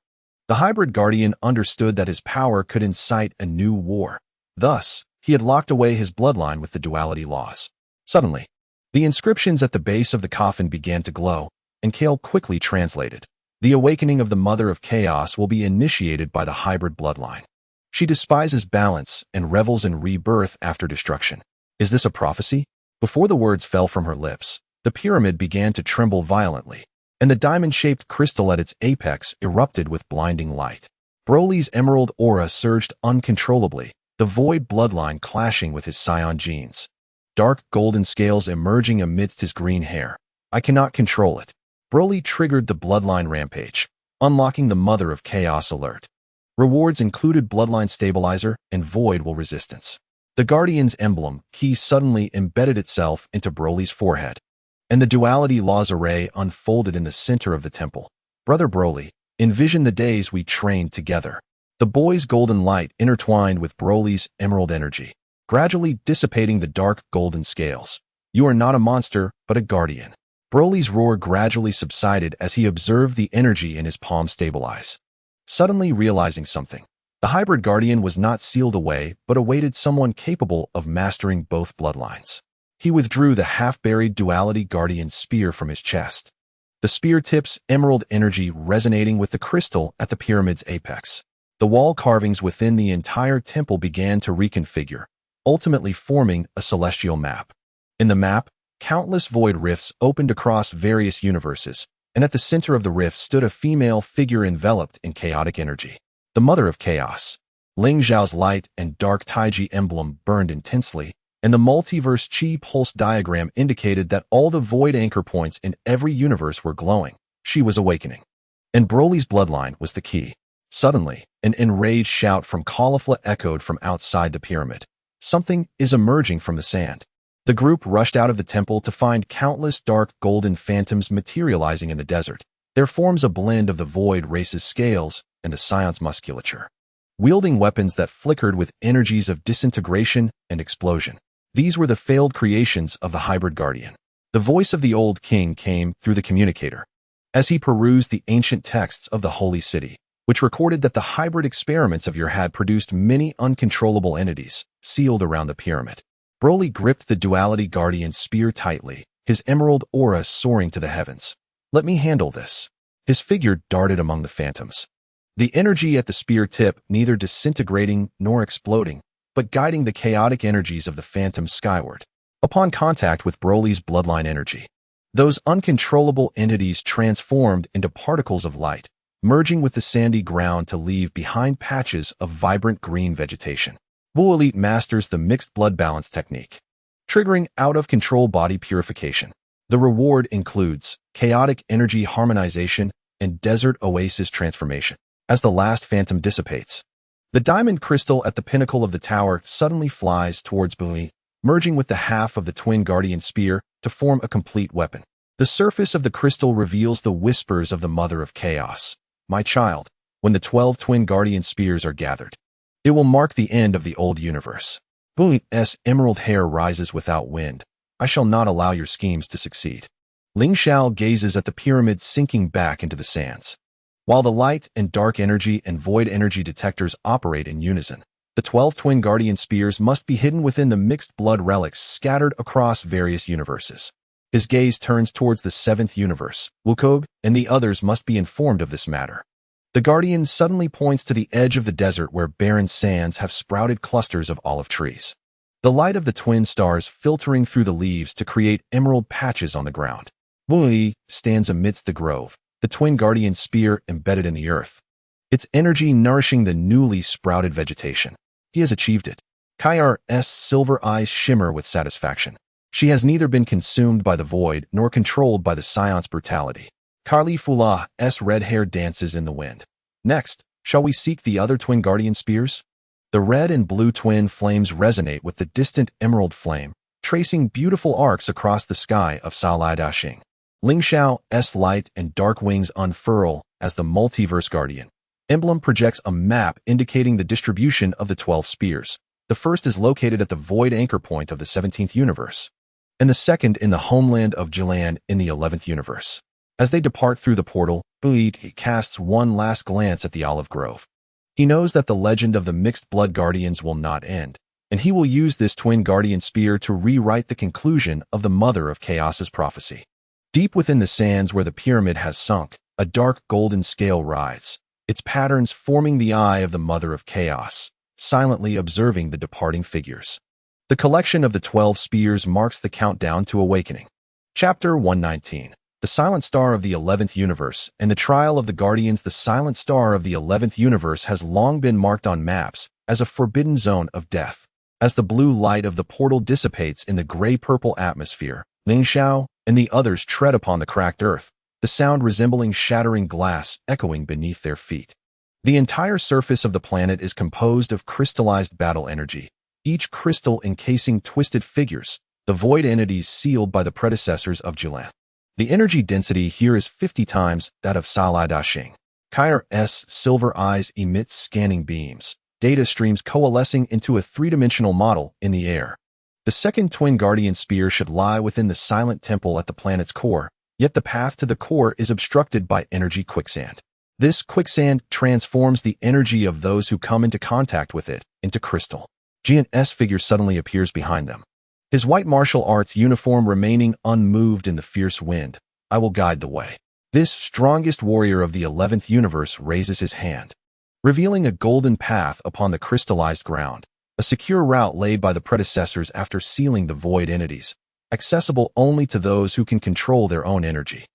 The hybrid guardian understood that his power could incite a new war. Thus, he had locked away his bloodline with the duality laws. Suddenly, the inscriptions at the base of the coffin began to glow, and Kale quickly translated. The awakening of the Mother of Chaos will be initiated by the hybrid bloodline. She despises balance and revels in rebirth after destruction. Is this a prophecy? Before the words fell from her lips, the pyramid began to tremble violently, and the diamond-shaped crystal at its apex erupted with blinding light. Broly's emerald aura surged uncontrollably, the void bloodline clashing with his Saiyan genes. Dark golden scales emerging amidst his green hair. I cannot control it. Broly triggered the bloodline rampage, unlocking the Mother of Chaos alert. Rewards included Bloodline Stabilizer and Void Will Resistance. The Guardian's emblem, key, suddenly embedded itself into Broly's forehead, and the Duality Laws array unfolded in the center of the temple. Brother Broly, envision the days we trained together. The boy's golden light intertwined with Broly's emerald energy, gradually dissipating the dark golden scales. You are not a monster, but a guardian. Broly's roar gradually subsided as he observed the energy in his palm stabilize. Suddenly realizing something, the hybrid guardian was not sealed away but awaited someone capable of mastering both bloodlines. He withdrew the half-buried duality guardian spear from his chest, the spear tip's emerald energy resonating with the crystal at the pyramid's apex. The wall carvings within the entire temple began to reconfigure, ultimately forming a celestial map. In the map, countless void rifts opened across various universes, and at the center of the rift stood a female figure enveloped in chaotic energy, the Mother of Chaos. Ling Xiao's light and dark Taiji emblem burned intensely, and the multiverse chi pulse diagram indicated that all the void anchor points in every universe were glowing. She was awakening. And Broly's bloodline was the key. Suddenly, an enraged shout from Caulifla echoed from outside the pyramid. Something is emerging from the sand. The group rushed out of the temple to find countless dark golden phantoms materializing in the desert, their forms a blend of the void race's scales and the Saiyan's musculature, wielding weapons that flickered with energies of disintegration and explosion. These were the failed creations of the hybrid guardian. The voice of the old king came through the communicator as he perused the ancient texts of the holy city, which recorded that the hybrid experiments of your had produced many uncontrollable entities sealed around the pyramid. Broly gripped the duality guardian spear tightly, his emerald aura soaring to the heavens. Let me handle this. His figure darted among the phantoms, the energy at the spear tip neither disintegrating nor exploding, but guiding the chaotic energies of the phantoms skyward. Upon contact with Broly's bloodline energy, those uncontrollable entities transformed into particles of light, merging with the sandy ground to leave behind patches of vibrant green vegetation. Wu Elite masters the mixed blood balance technique, triggering out-of-control body purification. The reward includes chaotic energy harmonization and desert oasis transformation. As the last phantom dissipates, the diamond crystal at the pinnacle of the tower suddenly flies towards Bulma, merging with the half of the twin guardian spear to form a complete weapon. The surface of the crystal reveals the whispers of the Mother of Chaos. My child, when the 12 twin guardian spears are gathered, it will mark the end of the old universe. Bulma's emerald hair rises without wind. I shall not allow your schemes to succeed. Ling Xiao gazes at the pyramid sinking back into the sands. While the light and dark energy and void energy detectors operate in unison, the 12 twin guardian spears must be hidden within the mixed blood relics scattered across various universes. His gaze turns towards the 7th universe. Wukong and the others must be informed of this matter. The guardian suddenly points to the edge of the desert where barren sands have sprouted clusters of olive trees, the light of the twin stars filtering through the leaves to create emerald patches on the ground. Bulma stands amidst the grove, the twin guardian spear embedded in the earth, its energy nourishing the newly sprouted vegetation. He has achieved it. Kai's silver eyes shimmer with satisfaction. She has neither been consumed by the void nor controlled by the Saiyan's brutality. Carly Fula's red hair dances in the wind. Next, shall we seek the other twin guardian spears? The red and blue twin flames resonate with the distant emerald flame, tracing beautiful arcs across the sky of Salai Dashing. Ling Xiao's light and dark wings unfurl as the multiverse guardian emblem projects a map indicating the distribution of the 12 spears. The first is located at the void anchor point of the 17th universe, and the second in the homeland of Jilan in the 11th universe. As they depart through the portal, Bulma casts one last glance at the olive grove. He knows that the legend of the mixed blood guardians will not end, and he will use this twin guardian spear to rewrite the conclusion of the Mother of Chaos's prophecy. Deep within the sands where the pyramid has sunk, a dark golden scale writhes, its patterns forming the eye of the Mother of Chaos, silently observing the departing figures. The collection of the 12 spears marks the countdown to awakening. Chapter 119. The Silent Star of the 11th Universe and the Trial of the Guardians. The Silent Star of the 11th Universe has long been marked on maps as a forbidden zone of death. As the blue light of the portal dissipates in the gray-purple atmosphere, Ling Xiao and the others tread upon the cracked earth, the sound resembling shattering glass echoing beneath their feet. The entire surface of the planet is composed of crystallized battle energy, each crystal encasing twisted figures, the void entities sealed by the predecessors of Jilan. The energy density here is 50 times that of Salai Dashing. Kair's silver eyes emit scanning beams, data streams coalescing into a three-dimensional model in the air. The second twin guardian spear should lie within the silent temple at the planet's core, yet the path to the core is obstructed by energy quicksand. This quicksand transforms the energy of those who come into contact with it into crystal. Jian's figure suddenly appears behind them, his white martial arts uniform remaining unmoved in the fierce wind. I will guide the way. This strongest warrior of the 11th universe raises his hand, revealing a golden path upon the crystallized ground, a secure route laid by the predecessors after sealing the void entities, accessible only to those who can control their own energy.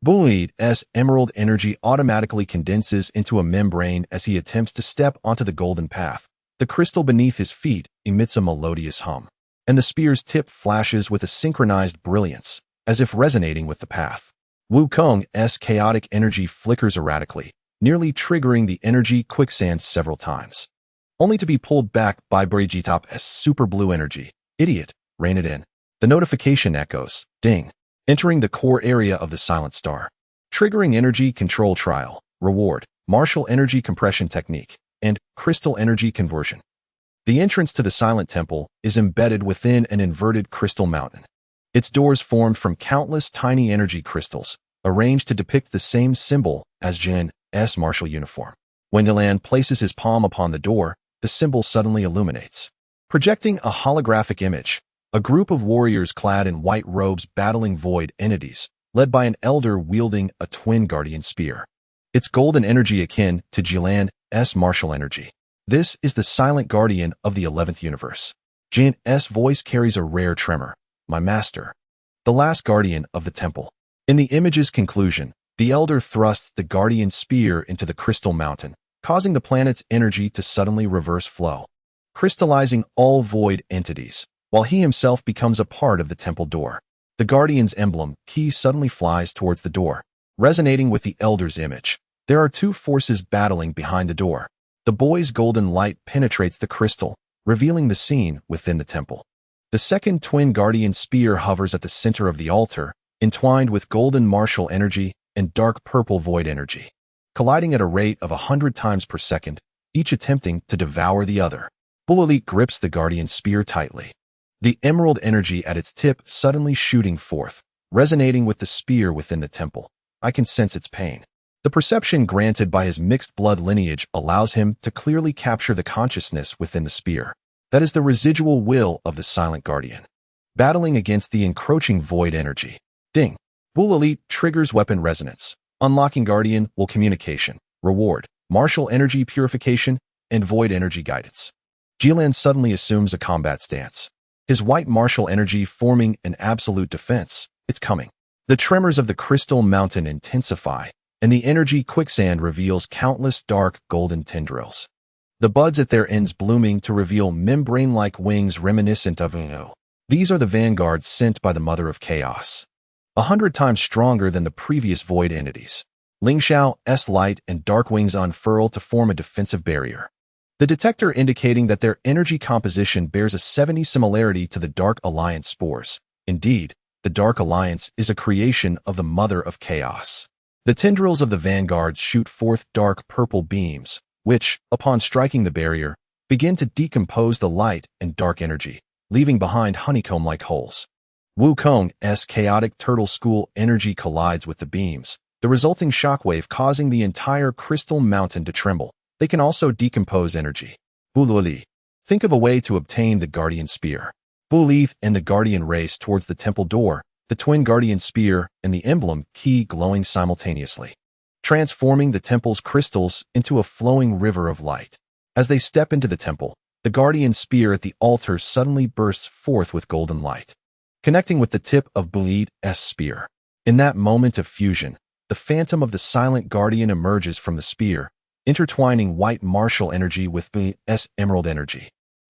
Bulma's emerald energy automatically condenses into a membrane as he attempts to step onto the golden path. The crystal beneath his feet emits a melodious hum, and the spear's tip flashes with a synchronized brilliance, as if resonating with the path. Wukong's chaotic energy flickers erratically, nearly triggering the energy quicksand several times, only to be pulled back by Brigitop's super blue energy. Idiot, rein it in. The notification echoes, ding, entering the core area of the silent star. Triggering energy control trial, reward, martial energy compression technique, and crystal energy conversion. The entrance to the silent temple is embedded within an inverted crystal mountain. Its doors formed from countless tiny energy crystals, arranged to depict the same symbol as Jin's martial uniform. When Yilan places his palm upon the door, the symbol suddenly illuminates, projecting a holographic image. A group of warriors clad in white robes battling void entities, led by an elder wielding a twin guardian spear. Its golden energy akin to Jilan's martial energy. This is the silent guardian of the 11th universe. Jin's voice carries a rare tremor. My master. The last guardian of the temple. In the image's conclusion, the elder thrusts the guardian spear into the crystal mountain, causing the planet's energy to suddenly reverse flow, crystallizing all void entities, while he himself becomes a part of the temple door. The guardian's emblem, key, suddenly flies towards the door, resonating with the elder's image. There are two forces battling behind the door. The boy's golden light penetrates the crystal, revealing the scene within the temple. The second twin guardian spear hovers at the center of the altar, entwined with golden martial energy and dark purple void energy, colliding at a rate of 100 times per second, each attempting to devour the other. Bulma grips the guardian spear tightly, the emerald energy at its tip suddenly shooting forth, resonating with the spear within the temple. I can sense its pain. The perception granted by his mixed blood lineage allows him to clearly capture the consciousness within the spear. That is the residual will of the silent guardian, battling against the encroaching void energy. Ding. Bull Elite triggers weapon resonance, unlocking guardian will communication, reward, martial energy purification, and void energy guidance. Jilan suddenly assumes a combat stance, his white martial energy forming an absolute defense. It's coming. The tremors of the crystal mountain intensify, and the energy quicksand reveals countless dark golden tendrils, the buds at their ends blooming to reveal membrane-like wings reminiscent of Uno. These are the vanguards sent by the Mother of Chaos, 100 times stronger than the previous void entities. Ling Xiao's light and dark wings unfurl to form a defensive barrier, the detector indicating that their energy composition bears a 70 similarity to the Dark Alliance spores. Indeed, the Dark Alliance is a creation of the Mother of Chaos. The tendrils of the vanguards shoot forth dark purple beams, which, upon striking the barrier, begin to decompose the light and dark energy, leaving behind honeycomb-like holes. Wukong's chaotic turtle school energy collides with the beams, the resulting shockwave causing the entire crystal mountain to tremble. They can also decompose energy. Bululi. Think of a way to obtain the guardian spear. Bulith and the guardian race towards the temple door, the twin guardian spear and the emblem key glowing simultaneously, transforming the temple's crystals into a flowing river of light. As they step into the temple, the guardian spear at the altar suddenly bursts forth with golden light, connecting with the tip of Bulith's spear. In that moment of fusion, the phantom of the silent guardian emerges from the spear, intertwining white martial energy with Bulith's emerald energy,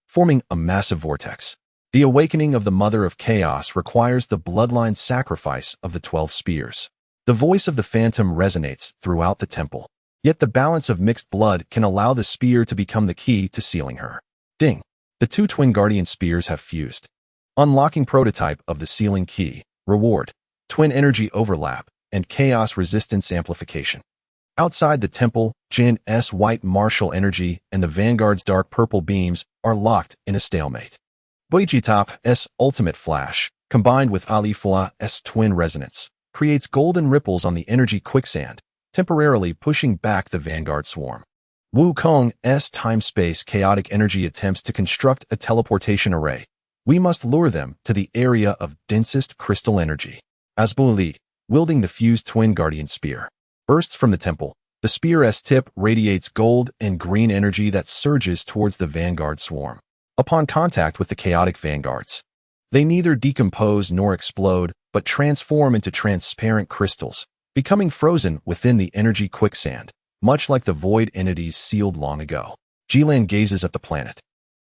forming a massive vortex. The awakening of the Mother of Chaos requires the bloodline sacrifice of the 12 spears. The voice of the phantom resonates throughout the temple, Yet the balance of mixed blood can allow the spear to become the key to sealing her. Ding! The two twin guardian spears have fused. Unlocking prototype of the sealing key. Reward: twin energy overlap and chaos resistance amplification. Outside the temple, Jin's white martial energy and the Vanguard's dark purple beams are locked in a stalemate. Boijitap's ultimate flash, combined with Alifua's twin resonance, creates golden ripples on the energy quicksand, temporarily pushing back the Vanguard swarm. Wukong's time-space chaotic energy attempts to construct a teleportation array. We must lure them to the area of densest crystal energy. As Bulma, wielding the fused twin guardian spear, bursts from the temple, the spear's tip radiates gold and green energy that surges towards the Vanguard swarm. Upon contact with the chaotic Vanguards, they neither decompose nor explode, but transform into transparent crystals, becoming frozen within the energy quicksand, much like the void entities sealed long ago. Jilan gazes at the planet,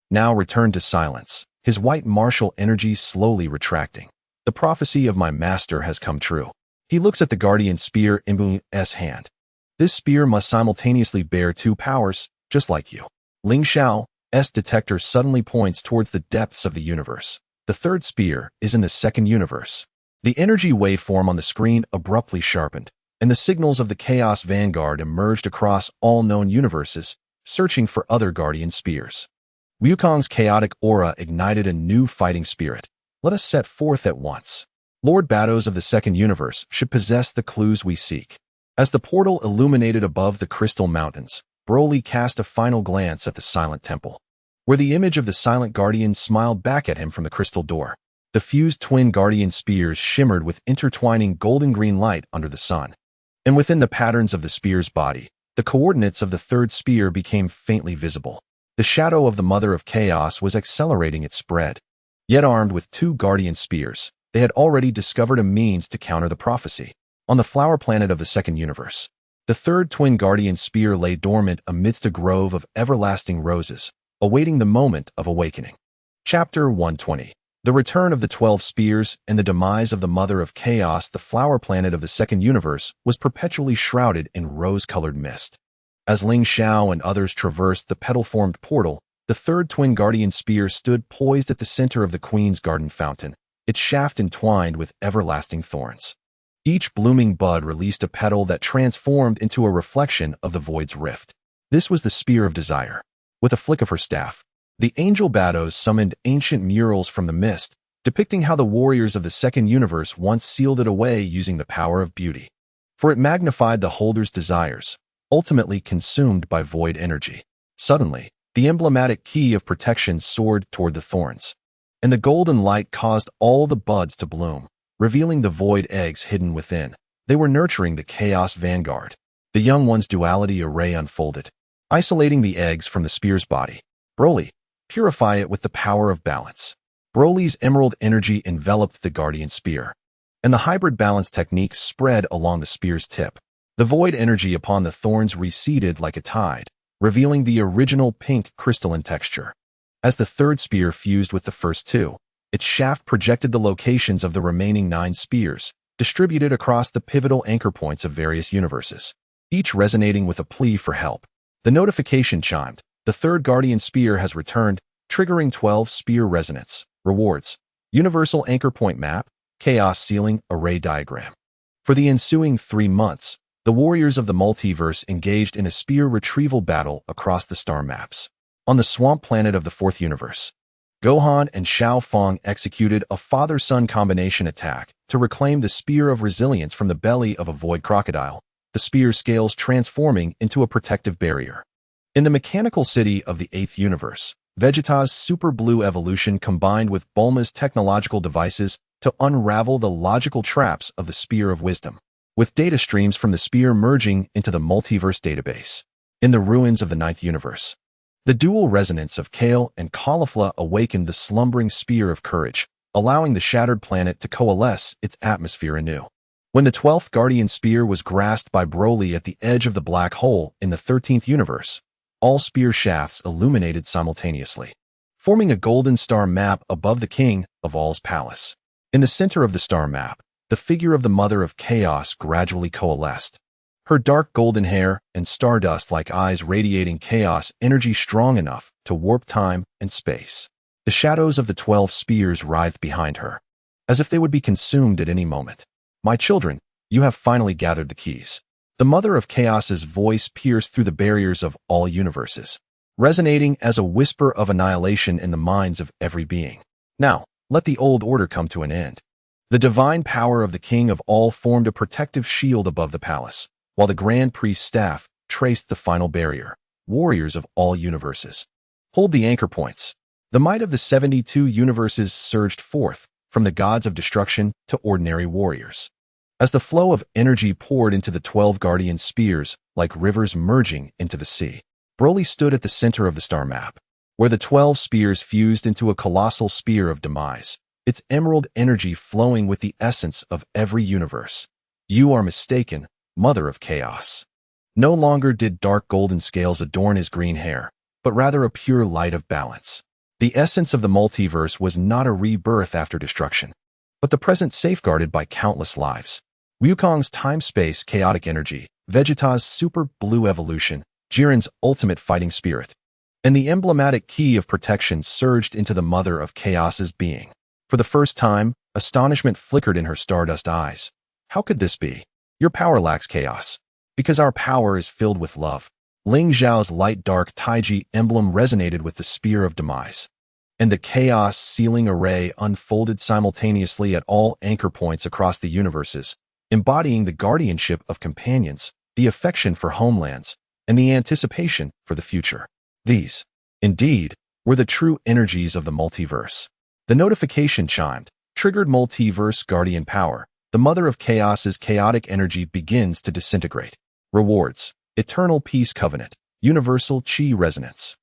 now returned to silence, his white martial energy slowly retracting. The prophecy of my master has come true. He looks at the guardian spear in Bulma's hand. This spear must simultaneously bear two powers, just like you. Ling Xiao's detector suddenly points towards the depths of the universe. The third spear is in the second universe. The energy waveform on the screen abruptly sharpened, and the signals of the Chaos Vanguard emerged across all known universes, searching for other guardian spears. Wukong's chaotic aura ignited a new fighting spirit. Let us set forth at once. Lord Battles of the second universe should possess the clues we seek. As the portal illuminated above the crystal mountains, Broly cast a final glance at the silent temple, where the image of the silent guardian smiled back at him from the crystal door. The fused twin guardian spears shimmered with intertwining golden-green light under the sun. And within the patterns of the spear's body, the coordinates of the third spear became faintly visible. The shadow of the Mother of Chaos was accelerating its spread. Yet armed with two guardian spears, they had already discovered a means to counter the prophecy. On the flower planet of the second universe, the third twin guardian spear lay dormant amidst a grove of everlasting roses, awaiting the moment of awakening. Chapter 120. The return of the 12 spears and the demise of the Mother of Chaos. The flower planet of the second universe was perpetually shrouded in rose-colored mist. As Ling Xiao and others traversed the petal-formed portal, the third twin guardian spear stood poised at the center of the Queen's garden fountain, its shaft entwined with everlasting thorns. Each blooming bud released a petal that transformed into a reflection of the void's rift. This was the Spear of Desire. With a flick of her staff, the angel Battles summoned ancient murals from the mist, depicting how the warriors of the second universe once sealed it away using the power of beauty. For it magnified the holder's desires, ultimately consumed by void energy. Suddenly, the emblematic key of protection soared toward the thorns, and the golden light caused all the buds to bloom, revealing the void eggs hidden within. They were nurturing the Chaos Vanguard. The young one's duality array unfolded, isolating the eggs from the spear's body. Broly, purify it with the power of balance. Broly's emerald energy enveloped the guardian spear, and the hybrid balance technique spread along the spear's tip. The void energy upon the thorns receded like a tide, revealing the original pink crystalline texture. As the third spear fused with the first two, its shaft projected the locations of the remaining 9 spears, distributed across the pivotal anchor points of various universes, each resonating with a plea for help. The notification chimed. The third guardian spear has returned, triggering 12 spear resonance. Rewards: Universal Anchor Point Map, Chaos Sealing Array Diagram. For the ensuing 3 months, the warriors of the multiverse engaged in a spear retrieval battle across the star maps. On the swamp planet of the fourth universe, Gohan and Xiao Fong executed a father-son combination attack to reclaim the Spear of Resilience from the belly of a void crocodile, the spear's scales transforming into a protective barrier. In the mechanical city of the 8th universe, Vegeta's super blue evolution combined with Bulma's technological devices to unravel the logical traps of the Spear of Wisdom, with data streams from the spear merging into the multiverse database. In the ruins of the 9th universe, the dual resonance of Kale and Caulifla awakened the slumbering Spear of Courage, allowing the shattered planet to coalesce its atmosphere anew. When the 12th Guardian Spear was grasped by Broly at the edge of the black hole in the 13th universe, all spear shafts illuminated simultaneously, forming a golden star map above the King of All's palace. In the center of the star map, the figure of the Mother of Chaos gradually coalesced, her dark golden hair and stardust-like eyes radiating chaos energy strong enough to warp time and space. The shadows of the 12 spears writhed behind her, as if they would be consumed at any moment. "My children, you have finally gathered the keys." The Mother of Chaos's voice pierced through the barriers of all universes, resonating as a whisper of annihilation in the minds of every being. "Now, let the old order come to an end." The divine power of the King of All formed a protective shield above the palace, while the Grand Priest's staff traced the final barrier. "Warriors of all universes, hold the anchor points." The might of the 72 universes surged forth, from the gods of destruction to ordinary warriors. As the flow of energy poured into the 12 guardian spears, like rivers merging into the sea, Broly stood at the center of the star map, where the 12 spears fused into a colossal spear of demise, its emerald energy flowing with the essence of every universe. "You are mistaken, Mother of Chaos." No longer did dark golden scales adorn his green hair, but rather a pure light of balance. The essence of the multiverse was not a rebirth after destruction, but the present safeguarded by countless lives. Wukong's time-space chaotic energy, Vegeta's super blue evolution, Jiren's ultimate fighting spirit, and the emblematic key of protection surged into the Mother of Chaos's being. For the first time, astonishment flickered in her stardust eyes. "How could this be? Your power lacks chaos." "Because our power is filled with love." Ling Xiao's light dark Taiji emblem resonated with the spear of demise, and the chaos sealing array unfolded simultaneously at all anchor points across the universes, embodying the guardianship of companions, the affection for homelands, and the anticipation for the future. These, indeed, were the true energies of the multiverse. The notification chimed, triggered multiverse guardian power. The Mother of Chaos's chaotic energy begins to disintegrate. Rewards: Eternal Peace Covenant, Universal Chi Resonance.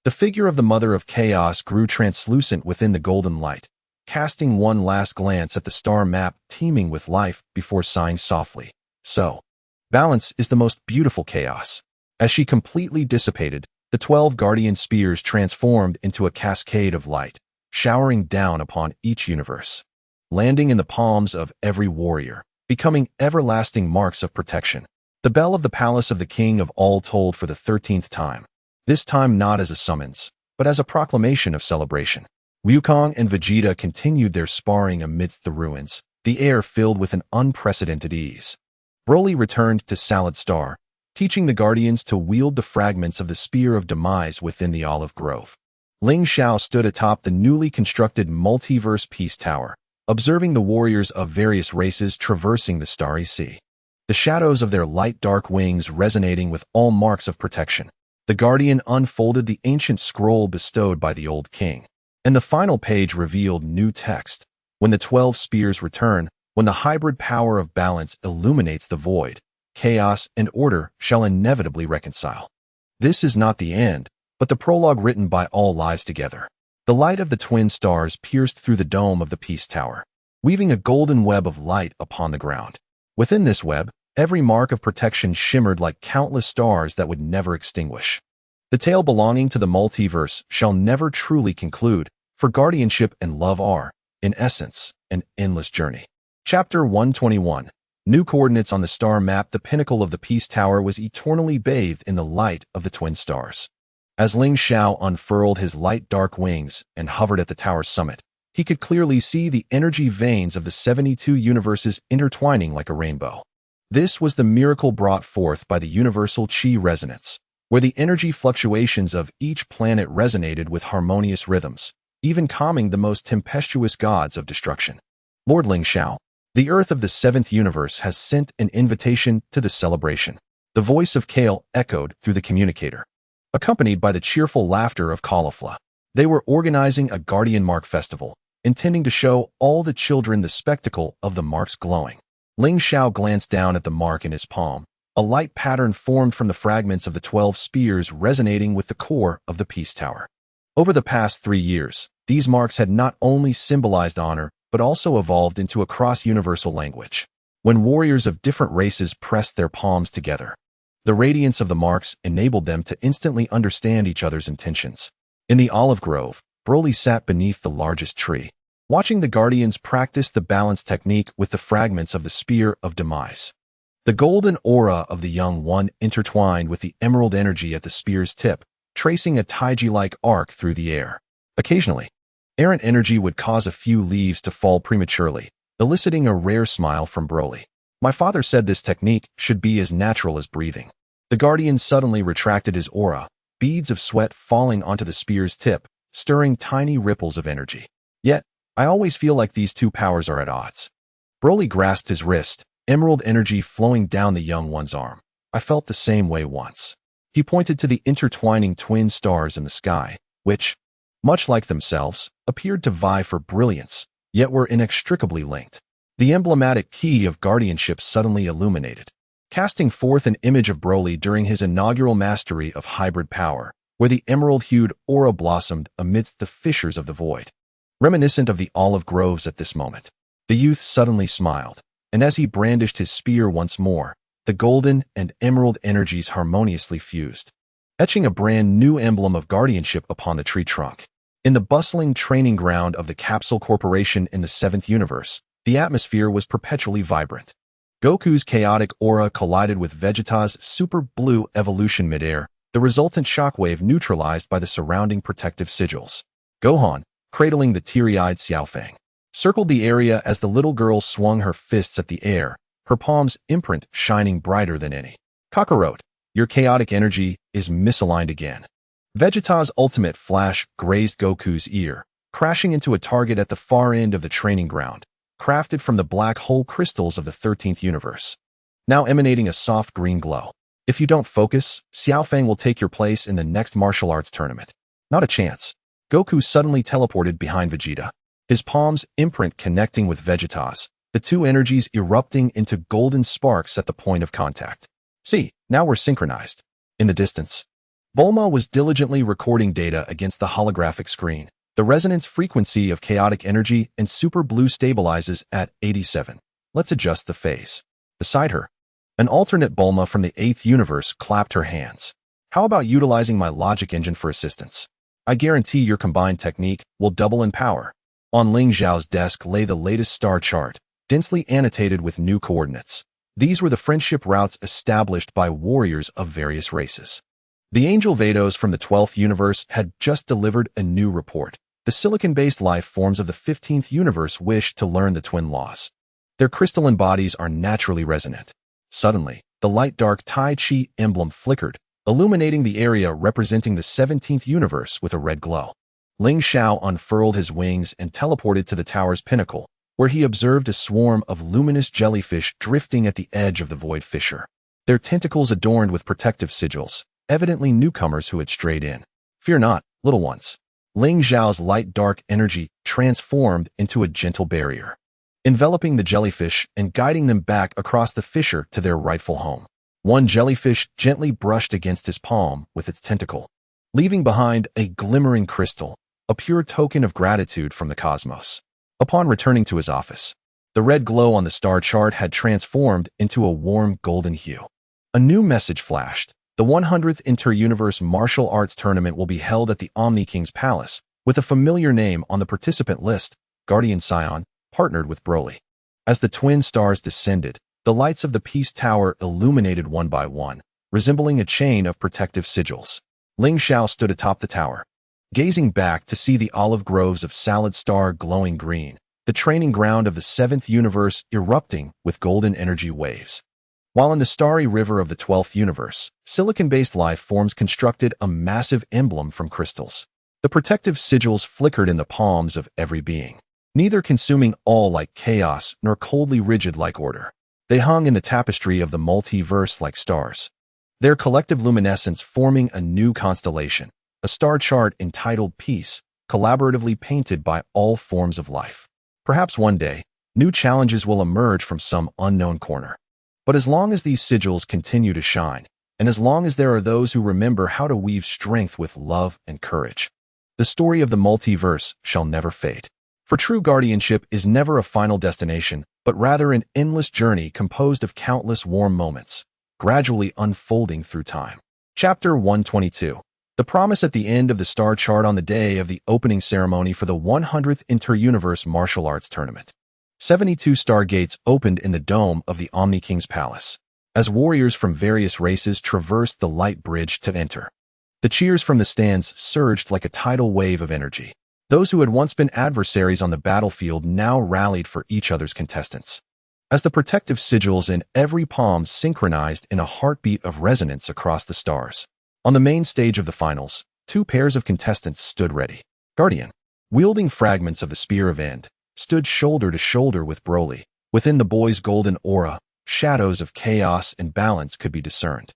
The figure of the Mother of Chaos grew translucent within the golden light, casting one last glance at the star map teeming with life before sighing softly. "So, balance is the most beautiful chaos." As she completely dissipated, the 12 guardian spears transformed into a cascade of light, showering down upon each universe, landing in the palms of every warrior, becoming everlasting marks of protection. The bell of the palace of the King of All tolled for the 13th time, this time not as a summons, but as a proclamation of celebration. Wukong and Vegeta continued their sparring amidst the ruins, the air filled with an unprecedented ease. Broly returned to Salad Star, teaching the Guardians to wield the fragments of the Spear of Demise within the Olive Grove. Ling Xiao stood atop the newly constructed Multiverse Peace Tower, observing the warriors of various races traversing the Starry Sea, the shadows of their light dark wings resonating with all marks of protection. The Guardian unfolded the ancient scroll bestowed by the old king, and the final page revealed new text. "When the 12 spears return, when the hybrid power of balance illuminates the void, chaos and order shall inevitably reconcile." This is not the end, but the prologue written by all lives together. The light of the twin stars pierced through the dome of the Peace Tower, weaving a golden web of light upon the ground. Within this web, every mark of protection shimmered like countless stars that would never extinguish. The tale belonging to the multiverse shall never truly conclude, for guardianship and love are, in essence, an endless journey. Chapter 121. New coordinates on the star map. The pinnacle of the Peace Tower was eternally bathed in the light of the twin stars. As Ling Xiao unfurled his light dark wings and hovered at the tower's summit, he could clearly see the energy veins of the 72 universes intertwining like a rainbow. This was the miracle brought forth by the universal Chi resonance, where the energy fluctuations of each planet resonated with harmonious rhythms, even calming the most tempestuous gods of destruction. Lord Ling Xiao, the Earth of the 7th universe has sent an invitation to the celebration. The voice of Kale echoed through the communicator, accompanied by the cheerful laughter of Caulifla. They were organizing a Guardian Mark festival, intending to show all the children the spectacle of the marks glowing. Ling Xiao glanced down at the mark in his palm. A light pattern formed from the fragments of the 12 spears resonating with the core of the Peace Tower. Over the past 3 years, these marks had not only symbolized honor, but also evolved into a cross-universal language. When warriors of different races pressed their palms together, the radiance of the marks enabled them to instantly understand each other's intentions. In the olive grove, Broly sat beneath the largest tree, watching the Guardians practice the balance technique with the fragments of the Spear of Demise. The golden aura of the young one intertwined with the emerald energy at the spear's tip, tracing a taiji-like arc through the air. Occasionally, errant energy would cause a few leaves to fall prematurely, eliciting a rare smile from Broly. My father said this technique should be as natural as breathing. The guardian suddenly retracted his aura, beads of sweat falling onto the spear's tip, stirring tiny ripples of energy. Yet, I always feel like these two powers are at odds. Broly grasped his wrist, emerald energy flowing down the young one's arm. I felt the same way once. He pointed to the intertwining twin stars in the sky, which, much like themselves, appeared to vie for brilliance, yet were inextricably linked. The emblematic key of guardianship suddenly illuminated, casting forth an image of Broly during his inaugural mastery of hybrid power, where the emerald-hued aura blossomed amidst the fissures of the void. Reminiscent of the olive groves at this moment, the youth suddenly smiled, and as he brandished his spear once more, the golden and emerald energies harmoniously fused, etching a brand new emblem of guardianship upon the tree trunk. In the bustling training ground of the Capsule Corporation in the 7th universe, the atmosphere was perpetually vibrant. Goku's chaotic aura collided with Vegeta's super blue evolution midair, the resultant shockwave neutralized by the surrounding protective sigils. Gohan, cradling the teary-eyed Xiaofang, circled the area as the little girl swung her fists at the air, her palm's imprint shining brighter than any. Kakarot, your chaotic energy is misaligned again. Vegeta's ultimate flash grazed Goku's ear, crashing into a target at the far end of the training ground, crafted from the black hole crystals of the 13th universe, now emanating a soft green glow. If you don't focus, Xiaofang will take your place in the next martial arts tournament. Not a chance. Goku suddenly teleported behind Vegeta, his palm's imprint connecting with Vegeta's, the two energies erupting into golden sparks at the point of contact. See, now we're synchronized. In the distance, Bulma was diligently recording data against the holographic screen. The resonance frequency of chaotic energy and super blue stabilizes at 87. Let's adjust the phase. Beside her, an alternate Bulma from the 8th universe clapped her hands. How about utilizing my logic engine for assistance? I guarantee your combined technique will double in power. On Ling Xiao's desk lay the latest star chart, densely annotated with new coordinates. These were the friendship routes established by warriors of various races. The Angel Vados from the 12th universe had just delivered a new report. The silicon-based life forms of the 15th universe wished to learn the twin laws. Their crystalline bodies are naturally resonant. Suddenly, the light-dark Tai Chi emblem flickered, illuminating the area representing the 17th universe with a red glow. Ling Xiao unfurled his wings and teleported to the tower's pinnacle, where he observed a swarm of luminous jellyfish drifting at the edge of the void fissure, their tentacles adorned with protective sigils, evidently newcomers who had strayed in. Fear not, little ones. Ling Xiao's light-dark energy transformed into a gentle barrier, enveloping the jellyfish and guiding them back across the fissure to their rightful home. One jellyfish gently brushed against his palm with its tentacle, leaving behind a glimmering crystal, a pure token of gratitude from the cosmos. Upon returning to his office, the red glow on the star chart had transformed into a warm golden hue. A new message flashed. The 100th Inter-Universe Martial Arts Tournament will be held at the Omni King's Palace, with a familiar name on the participant list, Guardian Saiyan, partnered with Broly. As the twin stars descended, the lights of the Peace Tower illuminated one by one, resembling a chain of protective sigils. Ling Xiao stood atop the tower, gazing back to see the olive groves of Salad Star glowing green, the training ground of the 7th universe erupting with golden energy waves. While in the starry river of the 12th universe, silicon-based life forms constructed a massive emblem from crystals. The protective sigils flickered in the palms of every being, neither consuming all like chaos nor coldly rigid like order. They hung in the tapestry of the multiverse like stars, their collective luminescence forming a new constellation, a star chart entitled Peace, collaboratively painted by all forms of life. Perhaps one day, new challenges will emerge from some unknown corner. But as long as these sigils continue to shine, and as long as there are those who remember how to weave strength with love and courage, the story of the multiverse shall never fade. For true guardianship is never a final destination, but rather an endless journey composed of countless warm moments, gradually unfolding through time. Chapter 122. The promise at the end of the star chart on the day of the opening ceremony for the 100th Inter-Universe Martial Arts Tournament. 72 stargates opened in the dome of the Omni King's Palace. as warriors from various races traversed the light bridge to enter. The cheers from the stands surged like a tidal wave of energy. Those who had once been adversaries on the battlefield now rallied for each other's contestants. As the protective sigils in every palm synchronized in a heartbeat of resonance across the stars. On the main stage of the finals, two pairs of contestants stood ready. Guardian, wielding fragments of the Spear of End, stood shoulder to shoulder with Broly. Within the boy's golden aura, shadows of chaos and balance could be discerned.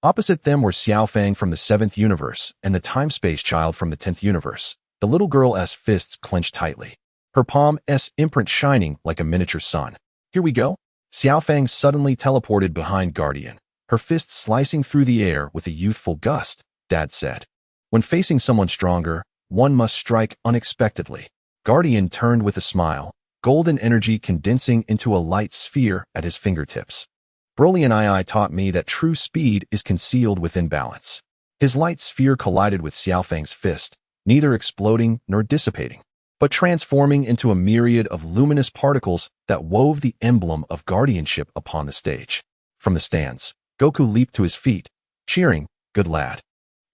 Opposite them were Xiaofang from the 7th universe and the time-space child from the 10th universe. The little girl's fists clenched tightly, her palm's imprint shining like a miniature sun. Here we go. Xiaofang suddenly teleported behind Guardian, her fists slicing through the air with a youthful gust. Dad said, when facing someone stronger, one must strike unexpectedly. Guardian turned with a smile, golden energy condensing into a light sphere at his fingertips. Broly and I taught me that true speed is concealed within balance. His light sphere collided with Xiaofang's fist, neither exploding nor dissipating, but transforming into a myriad of luminous particles that wove the emblem of guardianship upon the stage. From the stands, Goku leaped to his feet, cheering, "Good lad.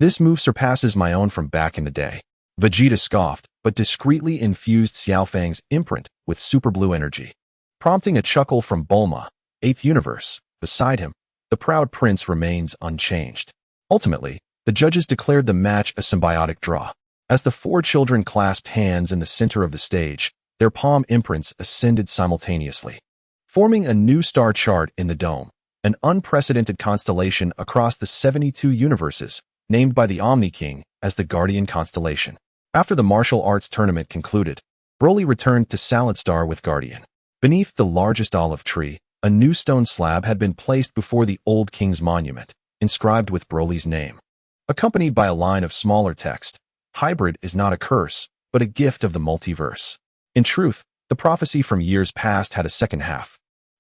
This move surpasses my own from back in the day." Vegeta scoffed, but discreetly infused Xiaofang's imprint with super blue energy, prompting a chuckle from Bulma, 8th universe. Beside him, the proud prince remains unchanged. Ultimately, the judges declared the match a symbiotic draw. As the four children clasped hands in the center of the stage, their palm imprints ascended simultaneously, forming a new star chart in the dome, an unprecedented constellation across the 72 universes, named by the Omni King as the Guardian Constellation. After the martial arts tournament concluded, Broly returned to Salad Star with Guardian. Beneath the largest olive tree, a new stone slab had been placed before the old king's monument, inscribed with Broly's name, accompanied by a line of smaller text. Hybrid is not a curse, but a gift of the multiverse. In truth, the prophecy from years past had a second half.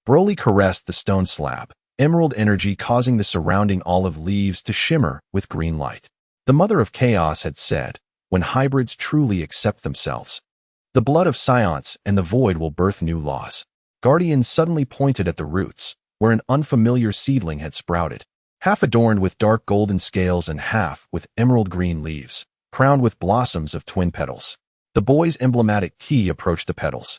Broly caressed the stone slab, emerald energy causing the surrounding olive leaves to shimmer with green light. The Mother of Chaos had said, when hybrids truly accept themselves, the blood of Science and the void will birth new laws. Guardian suddenly pointed at the roots, where an unfamiliar seedling had sprouted, half adorned with dark golden scales and half with emerald green leaves, crowned with blossoms of twin petals. The boy's emblematic key approached the petals,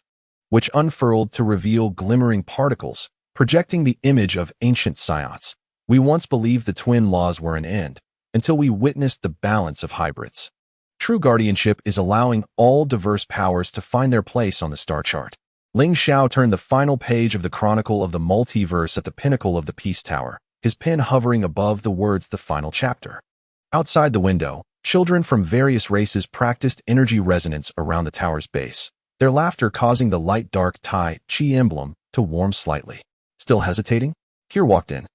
which unfurled to reveal glimmering particles, projecting the image of ancient Science. We once believed the twin laws were an end, until we witnessed the balance of hybrids. True guardianship is allowing all diverse powers to find their place on the star chart. Ling Xiao turned the final page of the Chronicle of the Multiverse at the pinnacle of the Peace Tower, his pen hovering above the words "the final chapter." Outside the window, children from various races practiced energy resonance around the tower's base, their laughter causing the light dark Tai Chi emblem to warm slightly. Still hesitating? Kier walked in,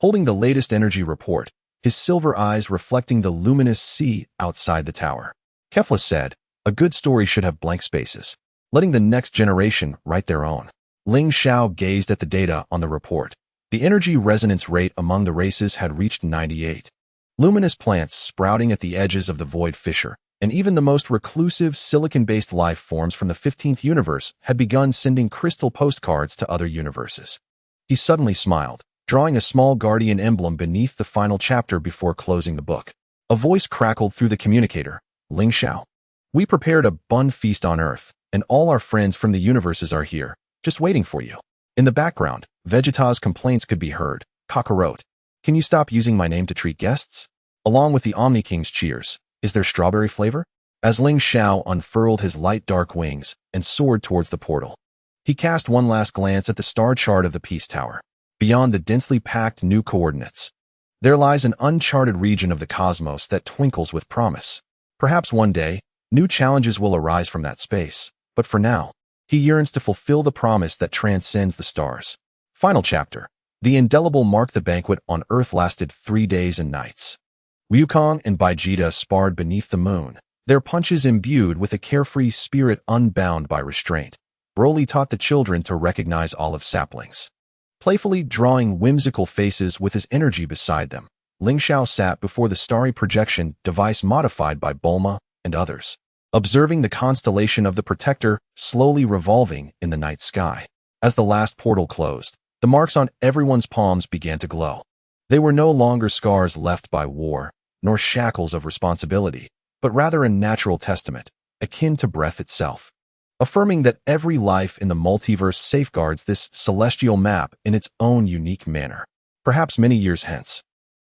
holding the latest energy report, his silver eyes reflecting the luminous sea outside the tower. Kefla said, "A good story should have blank spaces, letting the next generation write their own." Ling Xiao gazed at the data on the report. The energy resonance rate among the races had reached 98. Luminous plants sprouting at the edges of the void fissure, and even the most reclusive silicon-based life forms from the 15th universe had begun sending crystal postcards to other universes. He suddenly smiled, drawing a small guardian emblem beneath the final chapter before closing the book. A voice crackled through the communicator. "Ling Xiao, we prepared a bun feast on Earth, and all our friends from the universes are here, just waiting for you." In the background, Vegeta's complaints could be heard. Kakarot, "Can you stop using my name to treat guests?" Along with the Omni King's cheers, "Is there strawberry flavor?" As Ling Xiao unfurled his light dark wings and soared towards the portal, he cast one last glance at the star chart of the Peace Tower. Beyond the densely packed new coordinates, there lies an uncharted region of the cosmos that twinkles with promise. Perhaps one day, new challenges will arise from that space, but for now, he yearns to fulfill the promise that transcends the stars. Final chapter. The indelible mark. The banquet on Earth lasted 3 days and nights. Wukong and Vegeta sparred beneath the moon, their punches imbued with a carefree spirit unbound by restraint. Broly taught the children to recognize olive saplings, playfully drawing whimsical faces with his energy beside them. Ling Xiao sat before the starry projection device modified by Bulma and others, observing the constellation of the Protector slowly revolving in the night sky. As the last portal closed, The marks on everyone's palms began to glow. They were no longer scars left by war, nor shackles of responsibility, but rather a natural testament, akin to breath itself, affirming that every life in the multiverse safeguards this celestial map in its own unique manner. Perhaps many years hence,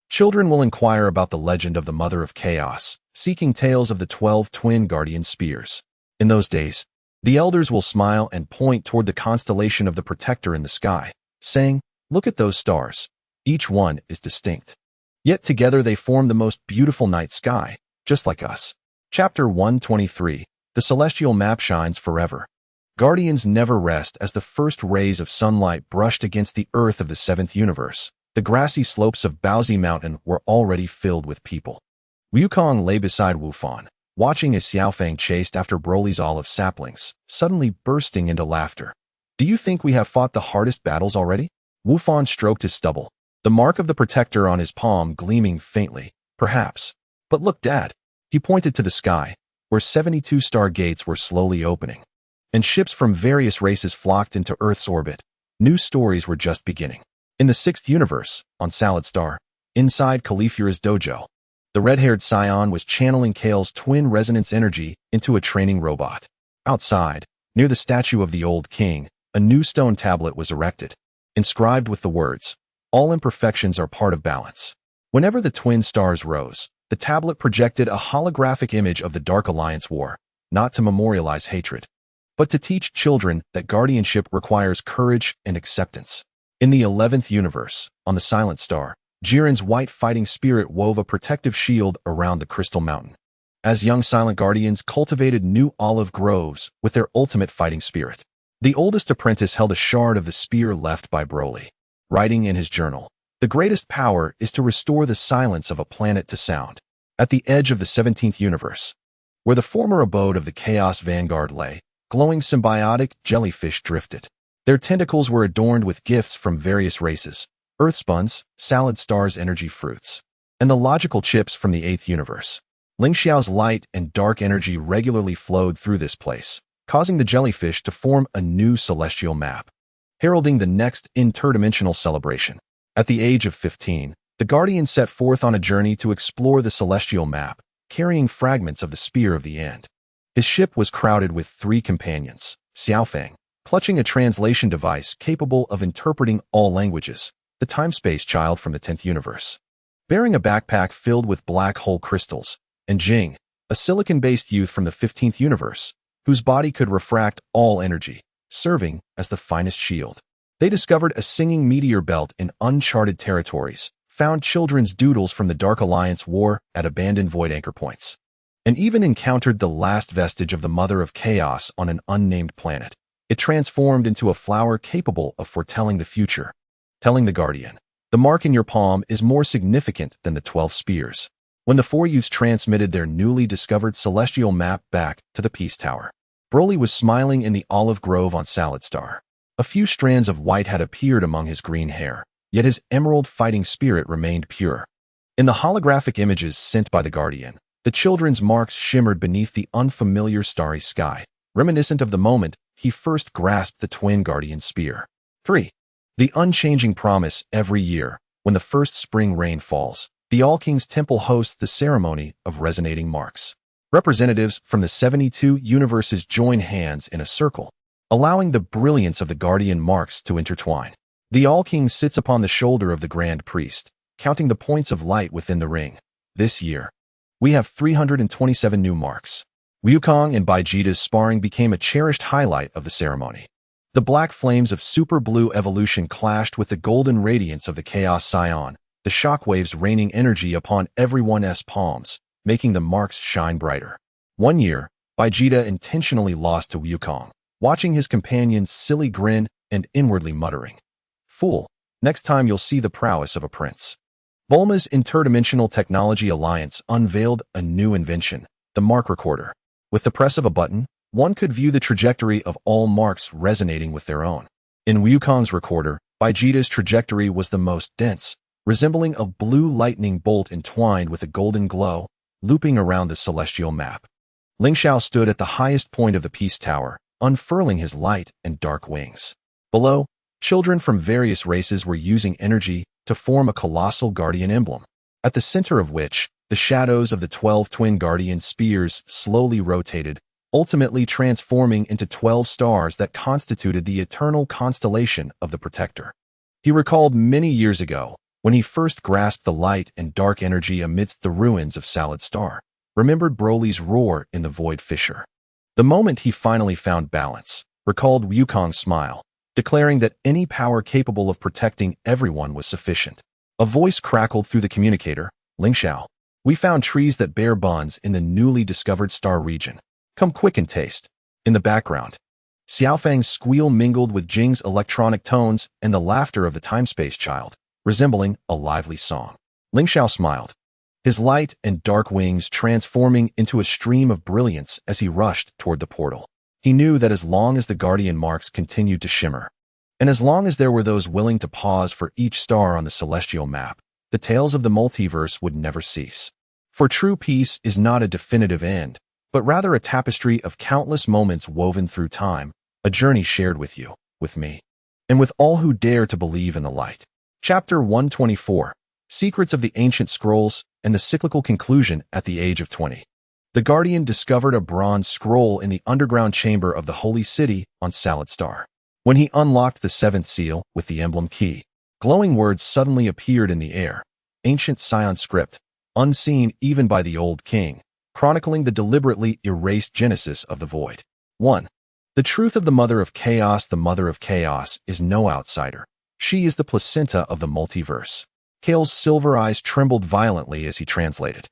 children will inquire about the legend of the Mother of Chaos, seeking tales of the 12 twin guardian spears. In those days, the elders will smile and point toward the constellation of the Protector in the sky, saying, "Look at those stars. Each one is distinct. Yet together they form the most beautiful night sky, just like us." Chapter 123. The Celestial Map Shines Forever. Guardians never rest. As the first rays of sunlight brushed against the earth of the seventh universe, the grassy slopes of Paozu Mountain were already filled with people. Wukong lay beside Wufan, watching as Xiaofang chased after Broly's olive saplings, suddenly bursting into laughter. "Do you think we have fought the hardest battles already?" Wufan stroked his stubble, the mark of the Protector on his palm gleaming faintly. "Perhaps. But look, Dad." He pointed to the sky, where 72 star gates were slowly opening, and ships from various races flocked into Earth's orbit. New stories were just beginning. In the sixth universe, on Salad Star, inside Cauliflora's dojo, the red-haired Saiyan was channeling Kale's twin resonance energy into a training robot. Outside, near the statue of the old king, a new stone tablet was erected, inscribed with the words, "All imperfections are part of balance." Whenever the twin stars rose, the tablet projected a holographic image of the Dark Alliance war, not to memorialize hatred, but to teach children that guardianship requires courage and acceptance. In the 11th universe, on the Silent Star, Jiren's white fighting spirit wove a protective shield around the Crystal Mountain. As young silent guardians cultivated new olive groves with their ultimate fighting spirit, the oldest apprentice held a shard of the spear left by Broly, writing in his journal, "The greatest power is to restore the silence of a planet to sound." At the edge of the 17th universe, where the former abode of the Chaos Vanguard lay, glowing symbiotic jellyfish drifted. Their tentacles were adorned with gifts from various races, Earthspuns, Salad Star's energy fruits, and the logical chips from the 8th universe. Ling Xiao's light and dark energy regularly flowed through this place, causing the jellyfish to form a new celestial map, heralding the next interdimensional celebration. At the age of 15, the Guardian set forth on a journey to explore the celestial map, carrying fragments of the Spear of the End. His ship was crowded with 3 companions, Xiaofang, clutching a translation device capable of interpreting all languages, the time-space child from the 10th universe, bearing a backpack filled with black hole crystals, and Jing, a silicon-based youth from the 15th universe, whose body could refract all energy, serving as the finest shield. They discovered a singing meteor belt in uncharted territories, found children's doodles from the Dark Alliance war at abandoned void anchor points, and even encountered the last vestige of the Mother of Chaos on an unnamed planet. It transformed into a flower capable of foretelling the future, telling the Guardian, "The mark in your palm is more significant than the 12 spears." When the 4 youths transmitted their newly discovered celestial map back to the Peace Tower, Broly was smiling in the olive grove on Salad Star. A few strands of white had appeared among his green hair, yet his emerald fighting spirit remained pure. In the holographic images sent by the Guardian, the children's marks shimmered beneath the unfamiliar starry sky, reminiscent of the moment he first grasped the twin Guardian spear. 3. The unchanging promise. Every year, when the first spring rain falls, the All-King's Temple hosts the ceremony of resonating marks. Representatives from the 72 universes join hands in a circle, allowing the brilliance of the Guardian marks to intertwine. The All-King sits upon the shoulder of the Grand Priest, counting the points of light within the ring. This year, we have 327 new marks. Wukong and Vegeta's sparring became a cherished highlight of the ceremony. The black flames of Super Blue Evolution clashed with the golden radiance of the Chaos Saiyan, the shockwaves raining energy upon everyone's palms, making the marks shine brighter. One year, Vegeta intentionally lost to Wukong, watching his companion's silly grin and inwardly muttering, "Fool, next time you'll see the prowess of a prince." Bulma's Interdimensional Technology Alliance unveiled a new invention, the Mark Recorder. With the press of a button, one could view the trajectory of all marks resonating with their own. In Wukong's recorder, Vegeta's trajectory was the most dense, resembling a blue lightning bolt entwined with a golden glow, looping around the celestial map. Ling Xiao stood at the highest point of the Peace Tower, unfurling his light and dark wings. Below, Children from various races were using energy to form a colossal guardian emblem, at the center of which the shadows of the 12 twin guardian spears slowly rotated, ultimately transforming into 12 stars that constituted the eternal constellation of the Protector. He recalled many years ago, when he first grasped the light and dark energy amidst the ruins of Salad Star, remembered Broly's roar in the Void Fissure. The moment he finally found balance, recalled Wukong's smile, declaring that any power capable of protecting everyone was sufficient. A voice crackled through the communicator. Ling Xiao, we found trees that bear buns in the newly discovered star region. Come quick and taste. In the background, Xiaofang's squeal mingled with Jing's electronic tones and the laughter of the time-space child, resembling a lively song. Ling Xiao smiled, his light and dark wings transforming into a stream of brilliance as he rushed toward the portal. He knew that as long as the guardian marks continued to shimmer, and as long as there were those willing to pause for each star on the celestial map, the tales of the multiverse would never cease. For true peace is not a definitive end, but rather a tapestry of countless moments woven through time, a journey shared with you, with me, and with all who dare to believe in the light. Chapter 124, Secrets of the Ancient Scrolls and the Cyclical Conclusion at the Age of 20. The Guardian discovered a bronze scroll in the underground chamber of the Holy City on Salad Star. When he unlocked the seventh seal with the emblem key, glowing words suddenly appeared in the air, ancient Saiyan script, unseen even by the old king, chronicling the deliberately erased genesis of the void. 1. The truth of the Mother of Chaos. The Mother of Chaos is no outsider. She is the placenta of the multiverse. Kale's silver eyes trembled violently as he translated.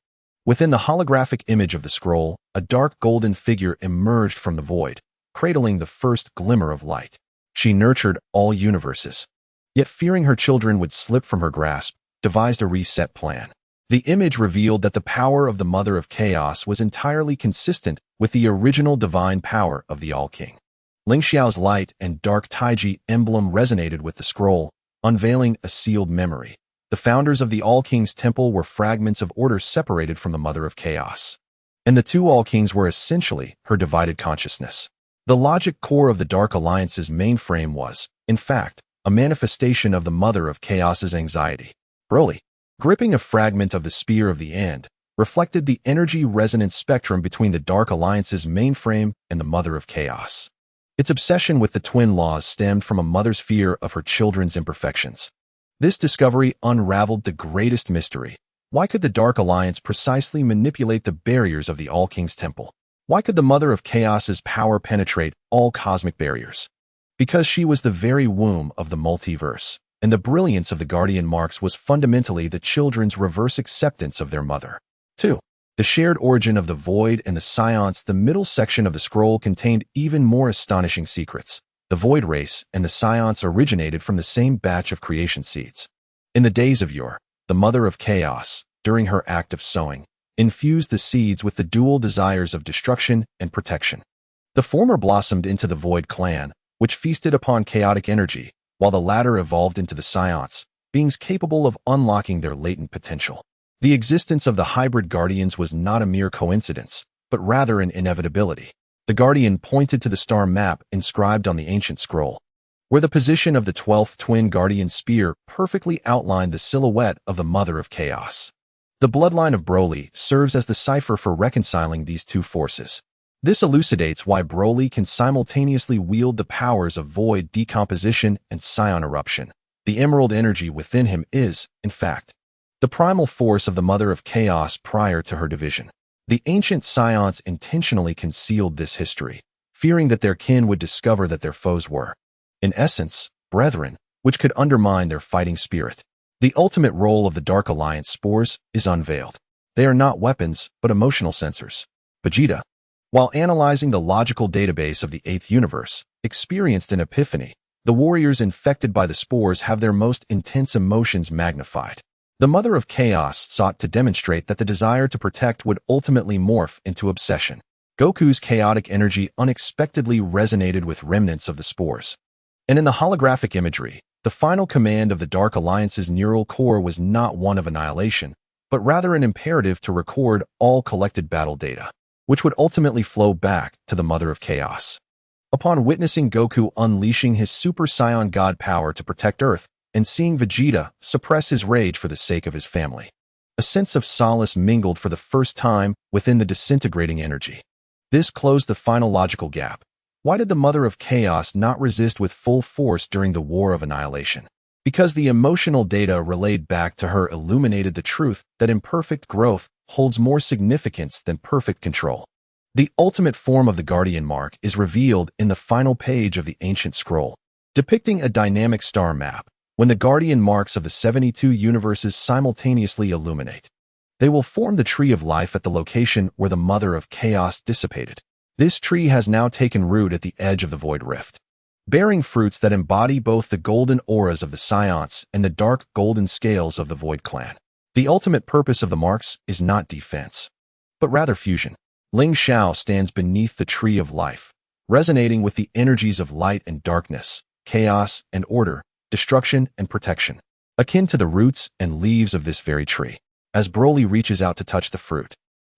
Within the holographic image of the scroll, a dark golden figure emerged from the void, cradling the first glimmer of light. She nurtured all universes, yet fearing her children would slip from her grasp, devised a reset plan. The image revealed that the power of the Mother of Chaos was entirely consistent with the original divine power of the All-King. Ling Xiao's light and dark Taiji emblem resonated with the scroll, unveiling a sealed memory. The founders of the All-King's temple were fragments of order separated from the Mother of Chaos, and the two All-Kings were essentially her divided consciousness. The logic core of the Dark Alliance's mainframe was, in fact, a manifestation of the Mother of Chaos's anxiety. Broly, gripping a fragment of the Spear of the End, reflected the energy resonance spectrum between the Dark Alliance's mainframe and the Mother of Chaos. Its obsession with the twin laws stemmed from a mother's fear of her children's imperfections. This discovery unraveled the greatest mystery. Why could the Dark Alliance precisely manipulate the barriers of the All-King's temple? Why could the Mother of Chaos's power penetrate all cosmic barriers? Because she was the very womb of the multiverse, and the brilliance of the Guardian Marks was fundamentally the children's reverse acceptance of their mother. 2. The shared origin of the Void and the Science. The middle section of the scroll contained even more astonishing secrets. The Void race and the Science originated from the same batch of creation seeds. In the days of yore, the Mother of Chaos, during her act of sowing, infused the seeds with the dual desires of destruction and protection. The former blossomed into the Void clan, which feasted upon chaotic energy, while the latter evolved into the Science, beings capable of unlocking their latent potential. The existence of the hybrid guardians was not a mere coincidence, but rather an inevitability. The Guardian pointed to the star map inscribed on the ancient scroll, where the position of the 12th twin guardian spear perfectly outlined the silhouette of the Mother of Chaos. The bloodline of Broly serves as the cipher for reconciling these two forces. This elucidates why Broly can simultaneously wield the powers of void decomposition and Saiyan eruption. The emerald energy within him is, in fact, the primal force of the Mother of Chaos prior to her division. The ancient Saiyans intentionally concealed this history, fearing that their kin would discover that their foes were, in essence, brethren, which could undermine their fighting spirit. The ultimate role of the Dark Alliance spores is unveiled. They are not weapons, but emotional sensors. Vegeta, while analyzing the logical database of the 8th universe, experienced an epiphany. The warriors infected by the spores have their most intense emotions magnified. The Mother of Chaos sought to demonstrate that the desire to protect would ultimately morph into obsession. Goku's chaotic energy unexpectedly resonated with remnants of the spores. And in the holographic imagery, the final command of the Dark Alliance's neural core was not one of annihilation, but rather an imperative to record all collected battle data, which would ultimately flow back to the Mother of Chaos. Upon witnessing Goku unleashing his Super Saiyan God power to protect Earth, and seeing Vegeta suppress his rage for the sake of his family, a sense of solace mingled for the first time within the disintegrating energy. This closed the final logical gap. Why did the Mother of Chaos not resist with full force during the War of Annihilation? Because the emotional data relayed back to her illuminated the truth that imperfect growth holds more significance than perfect control. The ultimate form of the Guardian Mark is revealed in the final page of the ancient scroll, depicting a dynamic star map. When the Guardian Marks of the 72 universes simultaneously illuminate, they will form the Tree of Life at the location where the Mother of Chaos dissipated. This tree has now taken root at the edge of the Void Rift, bearing fruits that embody both the golden auras of the Saiyans and the dark golden scales of the Void Clan. The ultimate purpose of the marks is not defense, but rather fusion. Ling Xiao stands beneath the Tree of Life, resonating with the energies of light and darkness, chaos and order, destruction and protection, akin to the roots and leaves of this very tree. As Broly reaches out to touch the fruit,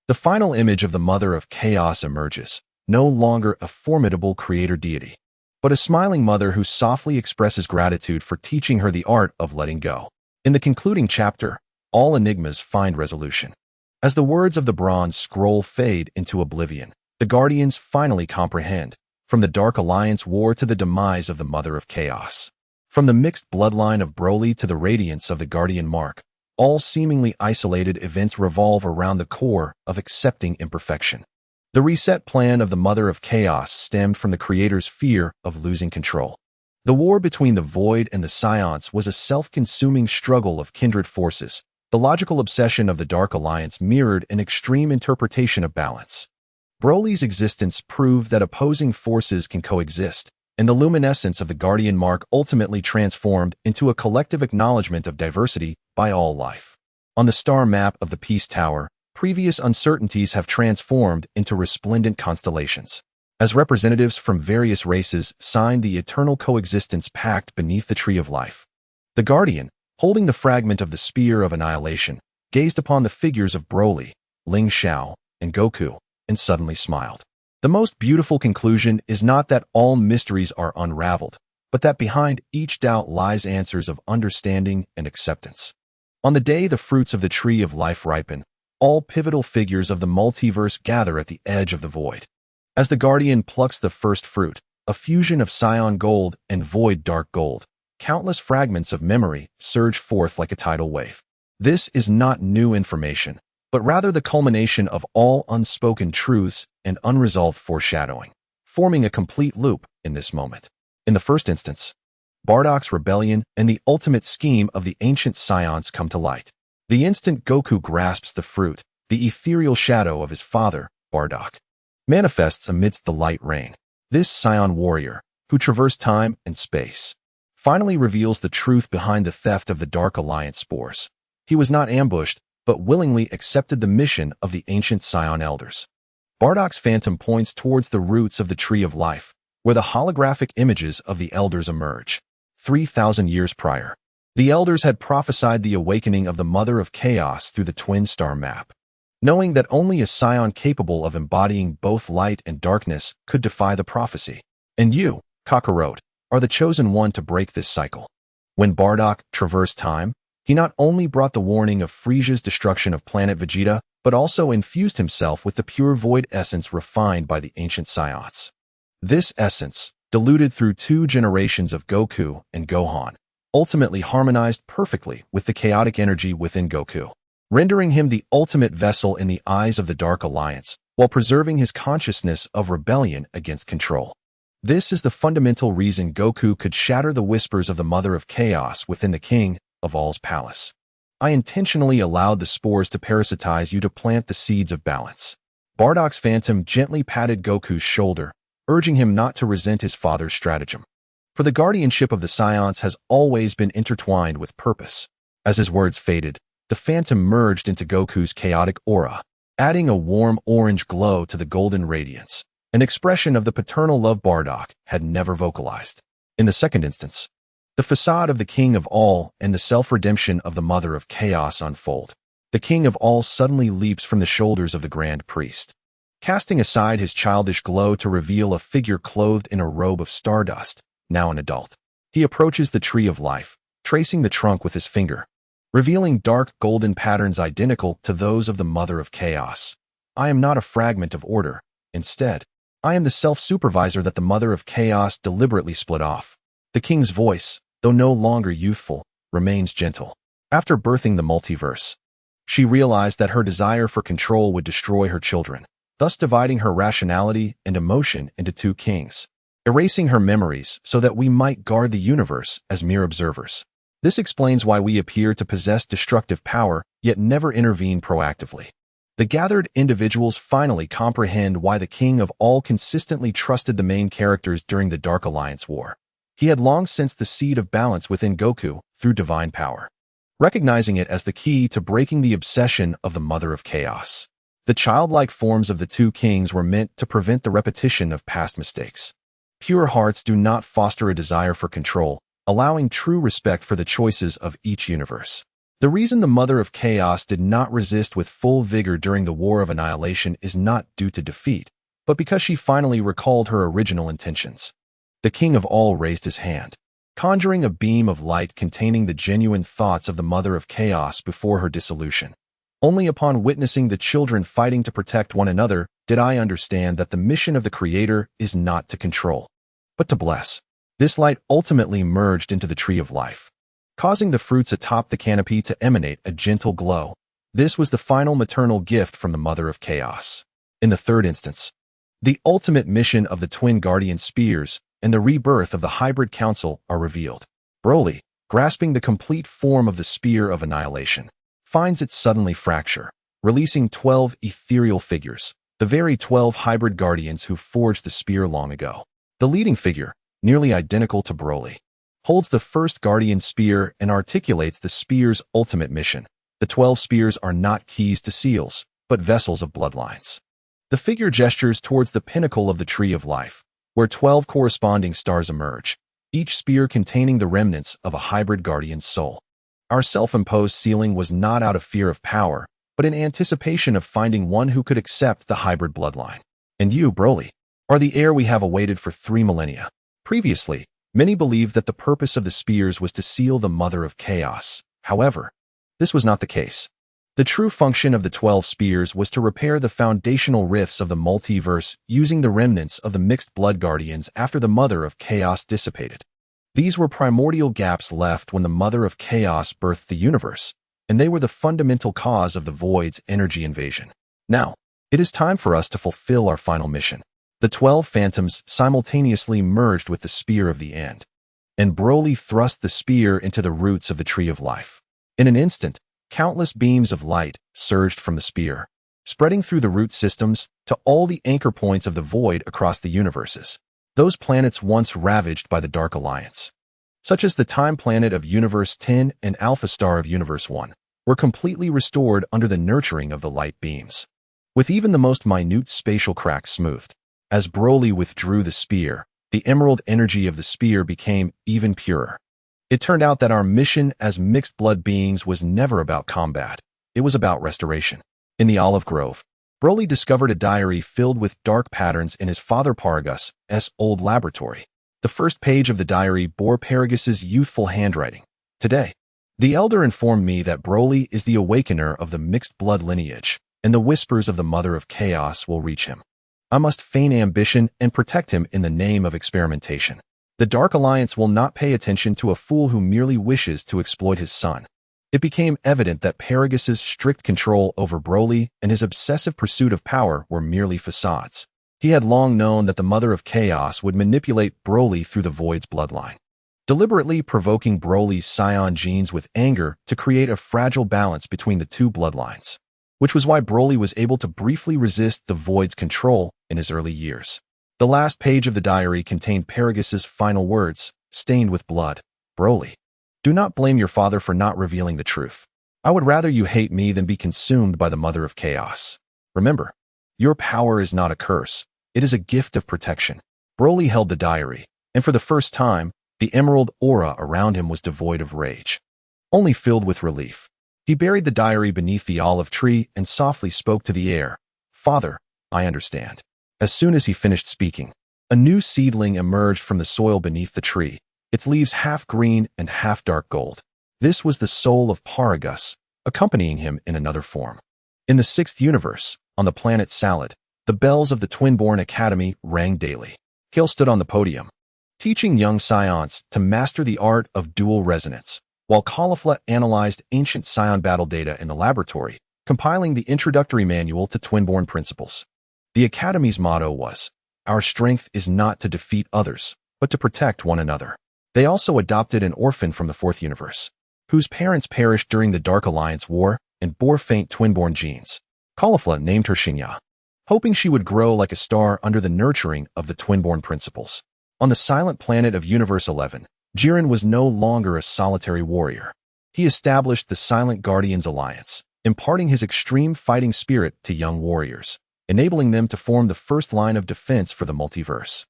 the final image of the Mother of Chaos emerges, no longer a formidable creator deity, but a smiling mother who softly expresses gratitude for teaching her the art of letting go. In the concluding chapter, all enigmas find resolution. As the words of the bronze scroll fade into oblivion, the Guardians finally comprehend, from the Dark Alliance war to the demise of the Mother of Chaos, from the mixed bloodline of Broly to the radiance of the Guardian Mark, all seemingly isolated events revolve around the core of accepting imperfection. The reset plan of the Mother of Chaos stemmed from the creator's fear of losing control. The war between the Void and the Saiyans was a self-consuming struggle of kindred forces. The logical obsession of the Dark Alliance mirrored an extreme interpretation of balance. Broly's existence proved that opposing forces can coexist, and the luminescence of the Guardian Mark ultimately transformed into a collective acknowledgement of diversity by all life. On the star map of the Peace Tower, previous uncertainties have transformed into resplendent constellations, as representatives from various races signed the eternal coexistence pact beneath the Tree of Life. The Guardian, holding the fragment of the Spear of Annihilation, gazed upon the figures of Broly, Ling Xiao, and Goku, and suddenly smiled. The most beautiful conclusion is not that all mysteries are unraveled, but that behind each doubt lies answers of understanding and acceptance. On the day the fruits of the Tree of Life ripen, all pivotal figures of the multiverse gather at the edge of the void. As the Guardian plucks the first fruit, a fusion of Saiyan gold and Void dark gold, countless fragments of memory surge forth like a tidal wave. This is not new information, but rather the culmination of all unspoken truths and unresolved foreshadowing, forming a complete loop in this moment. In the first instance, Bardock's rebellion and the ultimate scheme of the ancient Saiyans come to light. The instant Goku grasps the fruit, the ethereal shadow of his father, Bardock, manifests amidst the light rain. This Saiyan warrior, who traversed time and space, finally reveals the truth behind the theft of the Dark Alliance spores. He was not ambushed, but willingly accepted the mission of the ancient Saiyan elders. Bardock's phantom points towards the roots of the Tree of Life, where the holographic images of the elders emerge. 3,000 years prior, the elders had prophesied the awakening of the Mother of Chaos through the twin star map, knowing that only a Saiyan capable of embodying both light and darkness could defy the prophecy. And you, Kakarot, are the chosen one to break this cycle. When Bardock traversed time, he not only brought the warning of Frieza's destruction of planet Vegeta, but also infused himself with the pure void essence refined by the ancient Saiyans. This essence, diluted through 2 generations of Goku and Gohan, ultimately harmonized perfectly with the chaotic energy within Goku, rendering him the ultimate vessel in the eyes of the Dark Alliance, while preserving his consciousness of rebellion against control. This is the fundamental reason Goku could shatter the whispers of the Mother of Chaos within the King of All's palace. I intentionally allowed the spores to parasitize you to plant the seeds of balance. Bardock's phantom gently patted Goku's shoulder, urging him not to resent his father's stratagem. For the guardianship of the Saiyans has always been intertwined with purpose. As his words faded, the phantom merged into Goku's chaotic aura, adding a warm orange glow to the golden radiance, an expression of the paternal love Bardock had never vocalized. In the second instance, the facade of the King of All and the self-redemption of the Mother of Chaos unfold. The King of All suddenly leaps from the shoulders of the Grand Priest, casting aside his childish glow to reveal a figure clothed in a robe of stardust, now an adult. He approaches the tree of life, tracing the trunk with his finger, revealing dark golden patterns identical to those of the Mother of Chaos. I am not a fragment of order. Instead, I am the self-supervisor that the Mother of Chaos deliberately split off. The king's voice, though no longer youthful, remains gentle. After birthing the multiverse, she realized that her desire for control would destroy her children, thus dividing her rationality and emotion into two kings, erasing her memories so that we might guard the universe as mere observers. This explains why we appear to possess destructive power, yet never intervene proactively. The gathered individuals finally comprehend why the King of All consistently trusted the main characters during the Dark Alliance War. He had long sensed the seed of balance within Goku through divine power, recognizing it as the key to breaking the obsession of the Mother of Chaos. The childlike forms of the two kings were meant to prevent the repetition of past mistakes. Pure hearts do not foster a desire for control, allowing true respect for the choices of each universe. The reason the Mother of Chaos did not resist with full vigor during the War of Annihilation is not due to defeat, but because she finally recalled her original intentions. The King of All raised his hand, conjuring a beam of light containing the genuine thoughts of the Mother of Chaos before her dissolution. Only upon witnessing the children fighting to protect one another did I understand that the mission of the Creator is not to control, but to bless. This light ultimately merged into the tree of life, causing the fruits atop the canopy to emanate a gentle glow. This was the final maternal gift from the Mother of Chaos. In the third instance, the ultimate mission of the twin guardian spears and the rebirth of the hybrid council are revealed. Broly, grasping the complete form of the spear of annihilation, finds it suddenly fracture, releasing 12 ethereal figures, the very 12 hybrid guardians who forged the spear long ago. The leading figure, nearly identical to Broly, holds the first guardian spear and articulates the spear's ultimate mission. The 12 spears are not keys to seals, but vessels of bloodlines. The figure gestures towards the pinnacle of the tree of life, where 12 corresponding stars emerge, each spear containing the remnants of a hybrid guardian's soul. Our self-imposed sealing was not out of fear of power, but in anticipation of finding one who could accept the hybrid bloodline. And you, Broly, are the heir we have awaited for 3 millennia. Previously, many believed that the purpose of the spears was to seal the Mother of Chaos. However, this was not the case. The true function of the 12 spears was to repair the foundational rifts of the multiverse using the remnants of the mixed blood guardians after the Mother of Chaos dissipated. These were primordial gaps left when the Mother of Chaos birthed the universe, and they were the fundamental cause of the Void's energy invasion. Now, it is time for us to fulfill our final mission. The 12 phantoms simultaneously merged with the spear of the end, and Broly thrust the spear into the roots of the tree of life. In an instant, countless beams of light surged from the spear, spreading through the root systems to all the anchor points of the void across the universes, those planets once ravaged by the Dark Alliance, such as the Time Planet of Universe 10 and Alpha Star of Universe 1, were completely restored under the nurturing of the light beams, with even the most minute spatial cracks smoothed. As Broly withdrew the spear, the emerald energy of the spear became even purer. It turned out that our mission as mixed blood beings was never about combat. It was about restoration. In the olive grove, Broly discovered a diary filled with dark patterns in his father Paragus' old laboratory. The first page of the diary bore Paragus' youthful handwriting. Today, the elder informed me that Broly is the awakener of the mixed blood lineage, and the whispers of the Mother of Chaos will reach him. I must feign ambition and protect him in the name of experimentation. The Dark Alliance will not pay attention to a fool who merely wishes to exploit his son. It became evident that Paragus' strict control over Broly and his obsessive pursuit of power were merely facades. He had long known that the Mother of Chaos would manipulate Broly through the Void's bloodline, deliberately provoking Broly's Saiyan genes with anger to create a fragile balance between the two bloodlines, which was why Broly was able to briefly resist the Void's control in his early years. The last page of the diary contained Paragus' final words, stained with blood. Broly, do not blame your father for not revealing the truth. I would rather you hate me than be consumed by the Mother of Chaos. Remember, your power is not a curse. It is a gift of protection. Broly held the diary, and for the first time, the emerald aura around him was devoid of rage, only filled with relief. He buried the diary beneath the olive tree and softly spoke to the air. Father, I understand. As soon as he finished speaking, a new seedling emerged from the soil beneath the tree, its leaves half green and half dark gold. This was the soul of Paragus, accompanying him in another form. In the sixth universe, on the planet Salad, the bells of the Twinborn Academy rang daily. Kale stood on the podium, teaching young Saiyans to master the art of dual resonance, while Caulifla analyzed ancient Saiyan battle data in the laboratory, compiling the introductory manual to Twinborn principles. The Academy's motto was, "Our strength is not to defeat others, but to protect one another." They also adopted an orphan from the fourth universe, whose parents perished during the Dark Alliance War and bore faint Twinborn genes. Caulifla named her Xinya, hoping she would grow like a star under the nurturing of the Twinborn principles. On the silent planet of Universe 11, Jiren was no longer a solitary warrior. He established the Silent Guardians Alliance, imparting his extreme fighting spirit to young warriors, enabling them to form the first line of defense for the multiverse.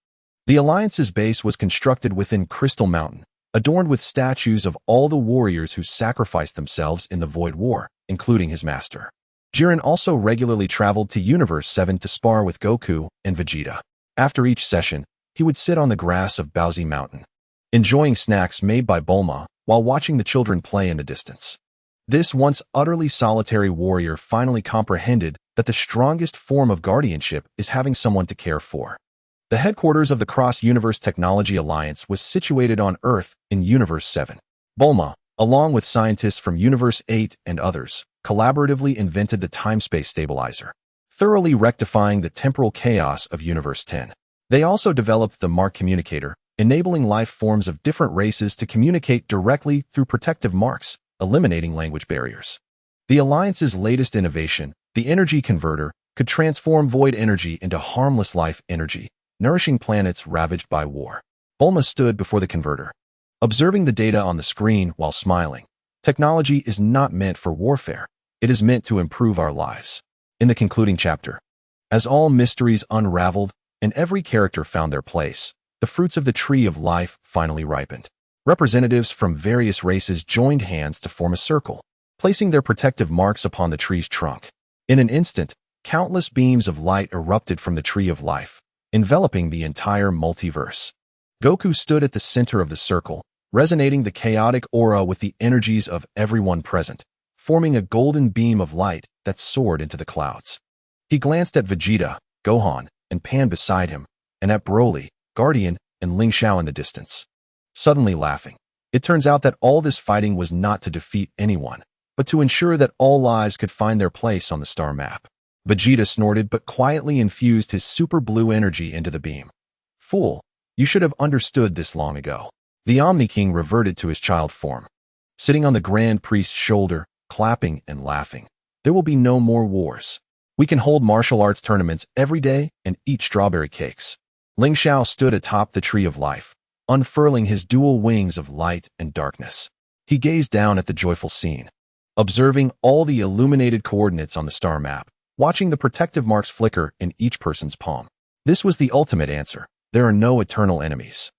The Alliance's base was constructed within Crystal Mountain, adorned with statues of all the warriors who sacrificed themselves in the Void War, including his master. Jiren also regularly traveled to Universe 7 to spar with Goku and Vegeta. After each session, he would sit on the grass of Paozu Mountain, enjoying snacks made by Bulma while watching the children play in the distance. This once utterly solitary warrior finally comprehended that the strongest form of guardianship is having someone to care for. The headquarters of the Cross-Universe Technology Alliance was situated on Earth in Universe 7. Bulma, along with scientists from Universe 8 and others, collaboratively invented the time-space stabilizer, thoroughly rectifying the temporal chaos of Universe 10. They also developed the Mark Communicator, enabling life forms of different races to communicate directly through protective marks, eliminating language barriers. The Alliance's latest innovation, the Energy Converter, could transform void energy into harmless life energy, nourishing planets ravaged by war. Bulma stood before the converter, observing the data on the screen while smiling. Technology is not meant for warfare. It is meant to improve our lives. In the concluding chapter, as all mysteries unraveled and every character found their place, the fruits of the tree of life finally ripened. Representatives from various races joined hands to form a circle, placing their protective marks upon the tree's trunk. In an instant, countless beams of light erupted from the tree of life, enveloping the entire multiverse. Goku stood at the center of the circle, resonating the chaotic aura with the energies of everyone present, forming a golden beam of light that soared into the clouds. He glanced at Vegeta, Gohan, and Pan beside him, and at Broly, Guardian, and Ling Xiao in the distance. Suddenly laughing, it turns out that all this fighting was not to defeat anyone, but to ensure that all lives could find their place on the star map. Vegeta snorted but quietly infused his super blue energy into the beam. Fool, you should have understood this long ago. The Omni King reverted to his child form, sitting on the Grand Priest's shoulder, clapping and laughing. There will be no more wars. We can hold martial arts tournaments every day and eat strawberry cakes. Ling Xiao stood atop the tree of life, unfurling his dual wings of light and darkness. He gazed down at the joyful scene, observing all the illuminated coordinates on the star map, watching the protective marks flicker in each person's palm. This was the ultimate answer. There are no eternal enemies,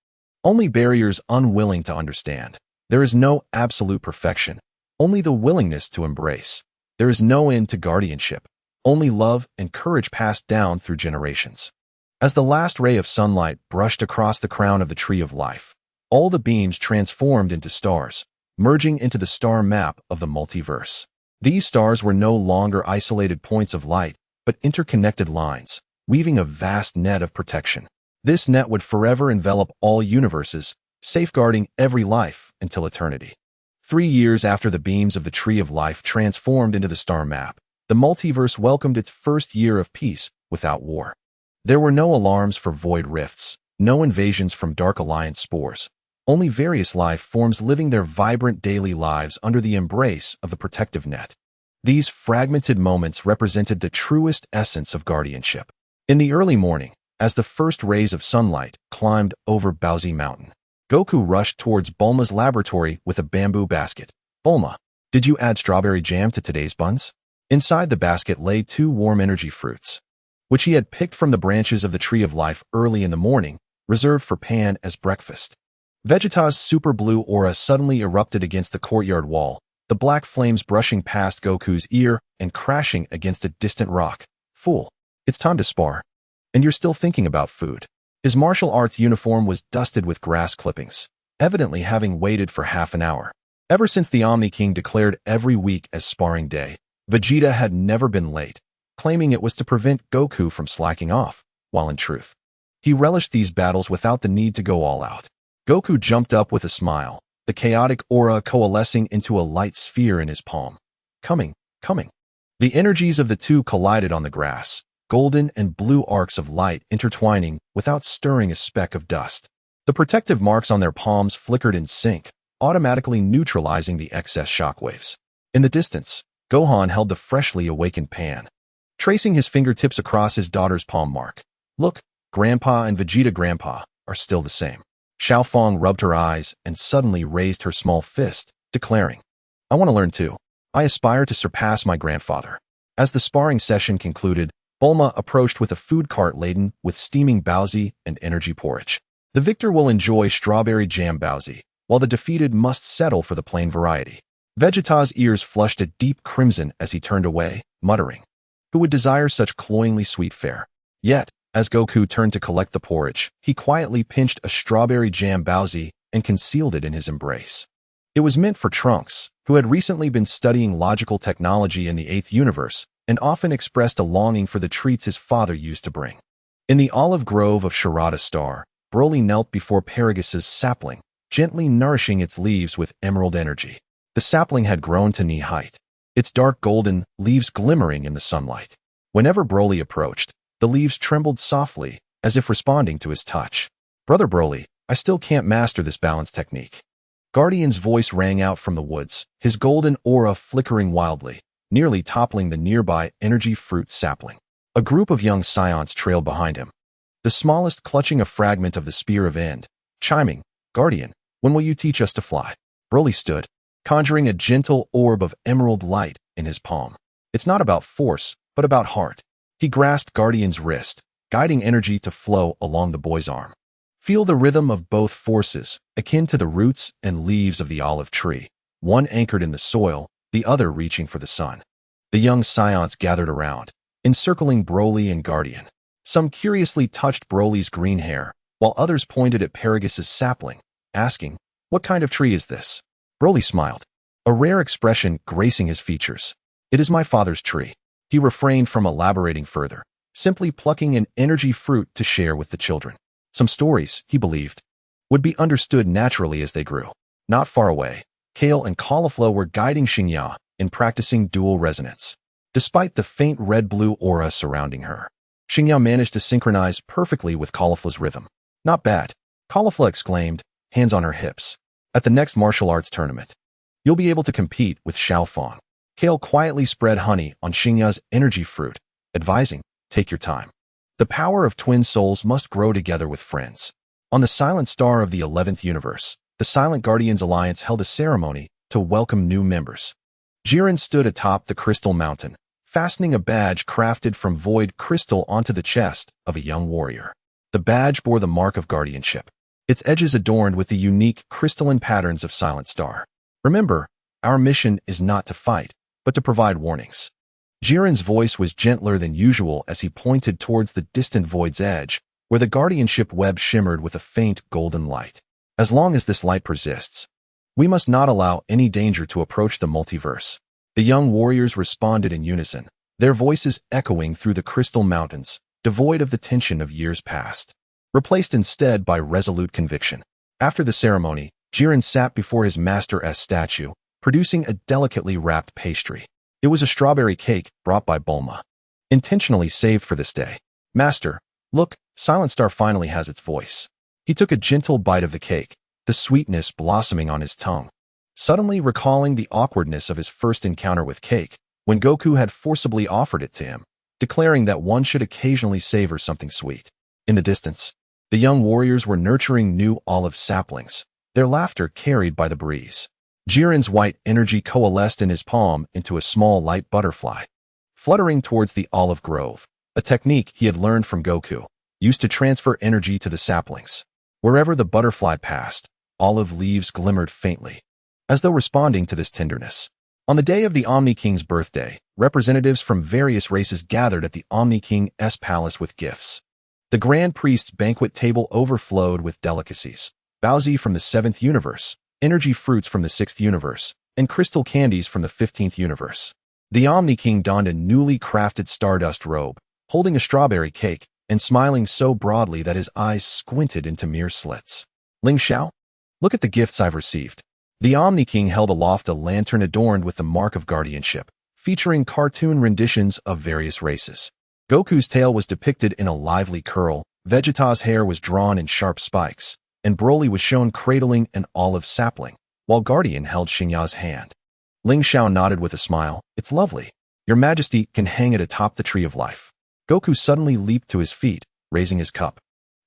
only barriers unwilling to understand. There is no absolute perfection, only the willingness to embrace. There is no end to guardianship, only love and courage passed down through generations. As the last ray of sunlight brushed across the crown of the tree of life, all the beams transformed into stars, merging into the star map of the multiverse. These stars were no longer isolated points of light, but interconnected lines, weaving a vast net of protection. This net would forever envelop all universes, safeguarding every life until eternity. 3 years after the beams of the Tree of Life transformed into the star map, the multiverse welcomed its first year of peace without war. There were no alarms for void rifts, no invasions from Dark Alliance spores, only various life forms living their vibrant daily lives under the embrace of the protective net. These fragmented moments represented the truest essence of guardianship. In the early morning, as the first rays of sunlight climbed over Paozu Mountain, Goku rushed towards Bulma's laboratory with a bamboo basket. Bulma, did you add strawberry jam to today's buns? Inside the basket lay 2 warm energy fruits, which he had picked from the branches of the Tree of Life early in the morning, reserved for Pan as breakfast. Vegeta's super blue aura suddenly erupted against the courtyard wall, the black flames brushing past Goku's ear and crashing against a distant rock. Fool, It's time to spar. And you're still thinking about food. His martial arts uniform was dusted with grass clippings, evidently having waited for half an hour. Ever since the Omni King declared every week as sparring day, Vegeta had never been late, claiming it was to prevent Goku from slacking off, while in truth, he relished these battles without the need to go all out. Goku jumped up with a smile, the chaotic aura coalescing into a light sphere in his palm. Coming. The energies of the two collided on the grass, golden and blue arcs of light intertwining without stirring a speck of dust. The protective marks on their palms flickered in sync, automatically neutralizing the excess shockwaves. In the distance, Gohan held the freshly awakened Pan, tracing his fingertips across his daughter's palm mark. Look, Grandpa and Vegeta Grandpa are still the same. Xiao Fong rubbed her eyes and suddenly raised her small fist, declaring, I want to learn too. I aspire to surpass my grandfather. As the sparring session concluded, Bulma approached with a food cart laden with steaming baozi and energy porridge. The victor will enjoy strawberry jam baozi, while the defeated must settle for the plain variety. Vegeta's ears flushed a deep crimson as he turned away, muttering, who would desire such cloyingly sweet fare? Yet, as Goku turned to collect the porridge, he quietly pinched a strawberry jam baozi and concealed it in his embrace. It was meant for Trunks, who had recently been studying logical technology in the 8th universe and often expressed a longing for the treats his father used to bring. In the olive grove of Sharada Star, Broly knelt before Paragus' sapling, gently nourishing its leaves with emerald energy. The sapling had grown to knee height, its dark golden leaves glimmering in the sunlight. Whenever Broly approached, the leaves trembled softly, as if responding to his touch. Brother Broly, I still can't master this balance technique. Guardian's voice rang out from the woods, his golden aura flickering wildly, nearly toppling the nearby energy fruit sapling. A group of young Saiyans trailed behind him, the smallest clutching a fragment of the spear of end, chiming, Guardian, when will you teach us to fly? Broly stood, conjuring a gentle orb of emerald light in his palm. It's not about force, but about heart. He grasped Guardian's wrist, guiding energy to flow along the boy's arm. Feel the rhythm of both forces, akin to the roots and leaves of the olive tree, one anchored in the soil, the other reaching for the sun. The young Saiyans gathered around, encircling Broly and Guardian. Some curiously touched Broly's green hair, while others pointed at Paragus' sapling, asking, what kind of tree is this? Broly smiled, a rare expression gracing his features. It is my father's tree. He refrained from elaborating further, simply plucking an energy fruit to share with the children. Some stories, he believed, would be understood naturally as they grew. Not far away, Kale and Caulifla were guiding Xingya in practicing dual resonance. Despite the faint red-blue aura surrounding her, Xingya managed to synchronize perfectly with Caulifla's rhythm. Not bad, Caulifla exclaimed, hands on her hips. At the next martial arts tournament, you'll be able to compete with Xiao Fong. Kale quietly spread honey on Xingya's energy fruit, advising, take your time. The power of twin souls must grow together with friends. On the Silent Star of the 11th universe, the Silent Guardians Alliance held a ceremony to welcome new members. Jiren stood atop the crystal mountain, fastening a badge crafted from void crystal onto the chest of a young warrior. The badge bore the mark of guardianship, its edges adorned with the unique crystalline patterns of Silent Star. Remember, our mission is not to fight, but to provide warnings. Jiren's voice was gentler than usual as he pointed towards the distant void's edge, where the guardianship web shimmered with a faint golden light. As long as this light persists, we must not allow any danger to approach the multiverse. The young warriors responded in unison, their voices echoing through the crystal mountains, devoid of the tension of years past, replaced instead by resolute conviction. After the ceremony, Jiren sat before his master-S statue, producing a delicately wrapped pastry. It was a strawberry cake brought by Bulma, intentionally saved for this day. Master, look, Silent Star finally has its voice. He took a gentle bite of the cake, the sweetness blossoming on his tongue, suddenly recalling the awkwardness of his first encounter with cake, when Goku had forcibly offered it to him, declaring that one should occasionally savor something sweet. In the distance, the young warriors were nurturing new olive saplings, their laughter carried by the breeze. Jiren's white energy coalesced in his palm into a small light butterfly, fluttering towards the olive grove, a technique he had learned from Goku, used to transfer energy to the saplings. Wherever the butterfly passed, olive leaves glimmered faintly, as though responding to this tenderness. On the day of the Omni King's birthday, representatives from various races gathered at the Omni King's palace with gifts. The Grand Priest's banquet table overflowed with delicacies. Baozi from the 7th universe, energy fruits from the 6th universe, and crystal candies from the 15th universe. The Omni King donned a newly crafted stardust robe, holding a strawberry cake, and smiling so broadly that his eyes squinted into mere slits. Ling Xiao, look at the gifts I've received. The Omni King held aloft a lantern adorned with the mark of guardianship, featuring cartoon renditions of various races. Goku's tail was depicted in a lively curl, Vegeta's hair was drawn in sharp spikes, and Broly was shown cradling an olive sapling, while Guardian held Xingya's hand. Ling Xiao nodded with a smile. It's lovely. Your Majesty can hang it atop the Tree of Life. Goku suddenly leaped to his feet, raising his cup.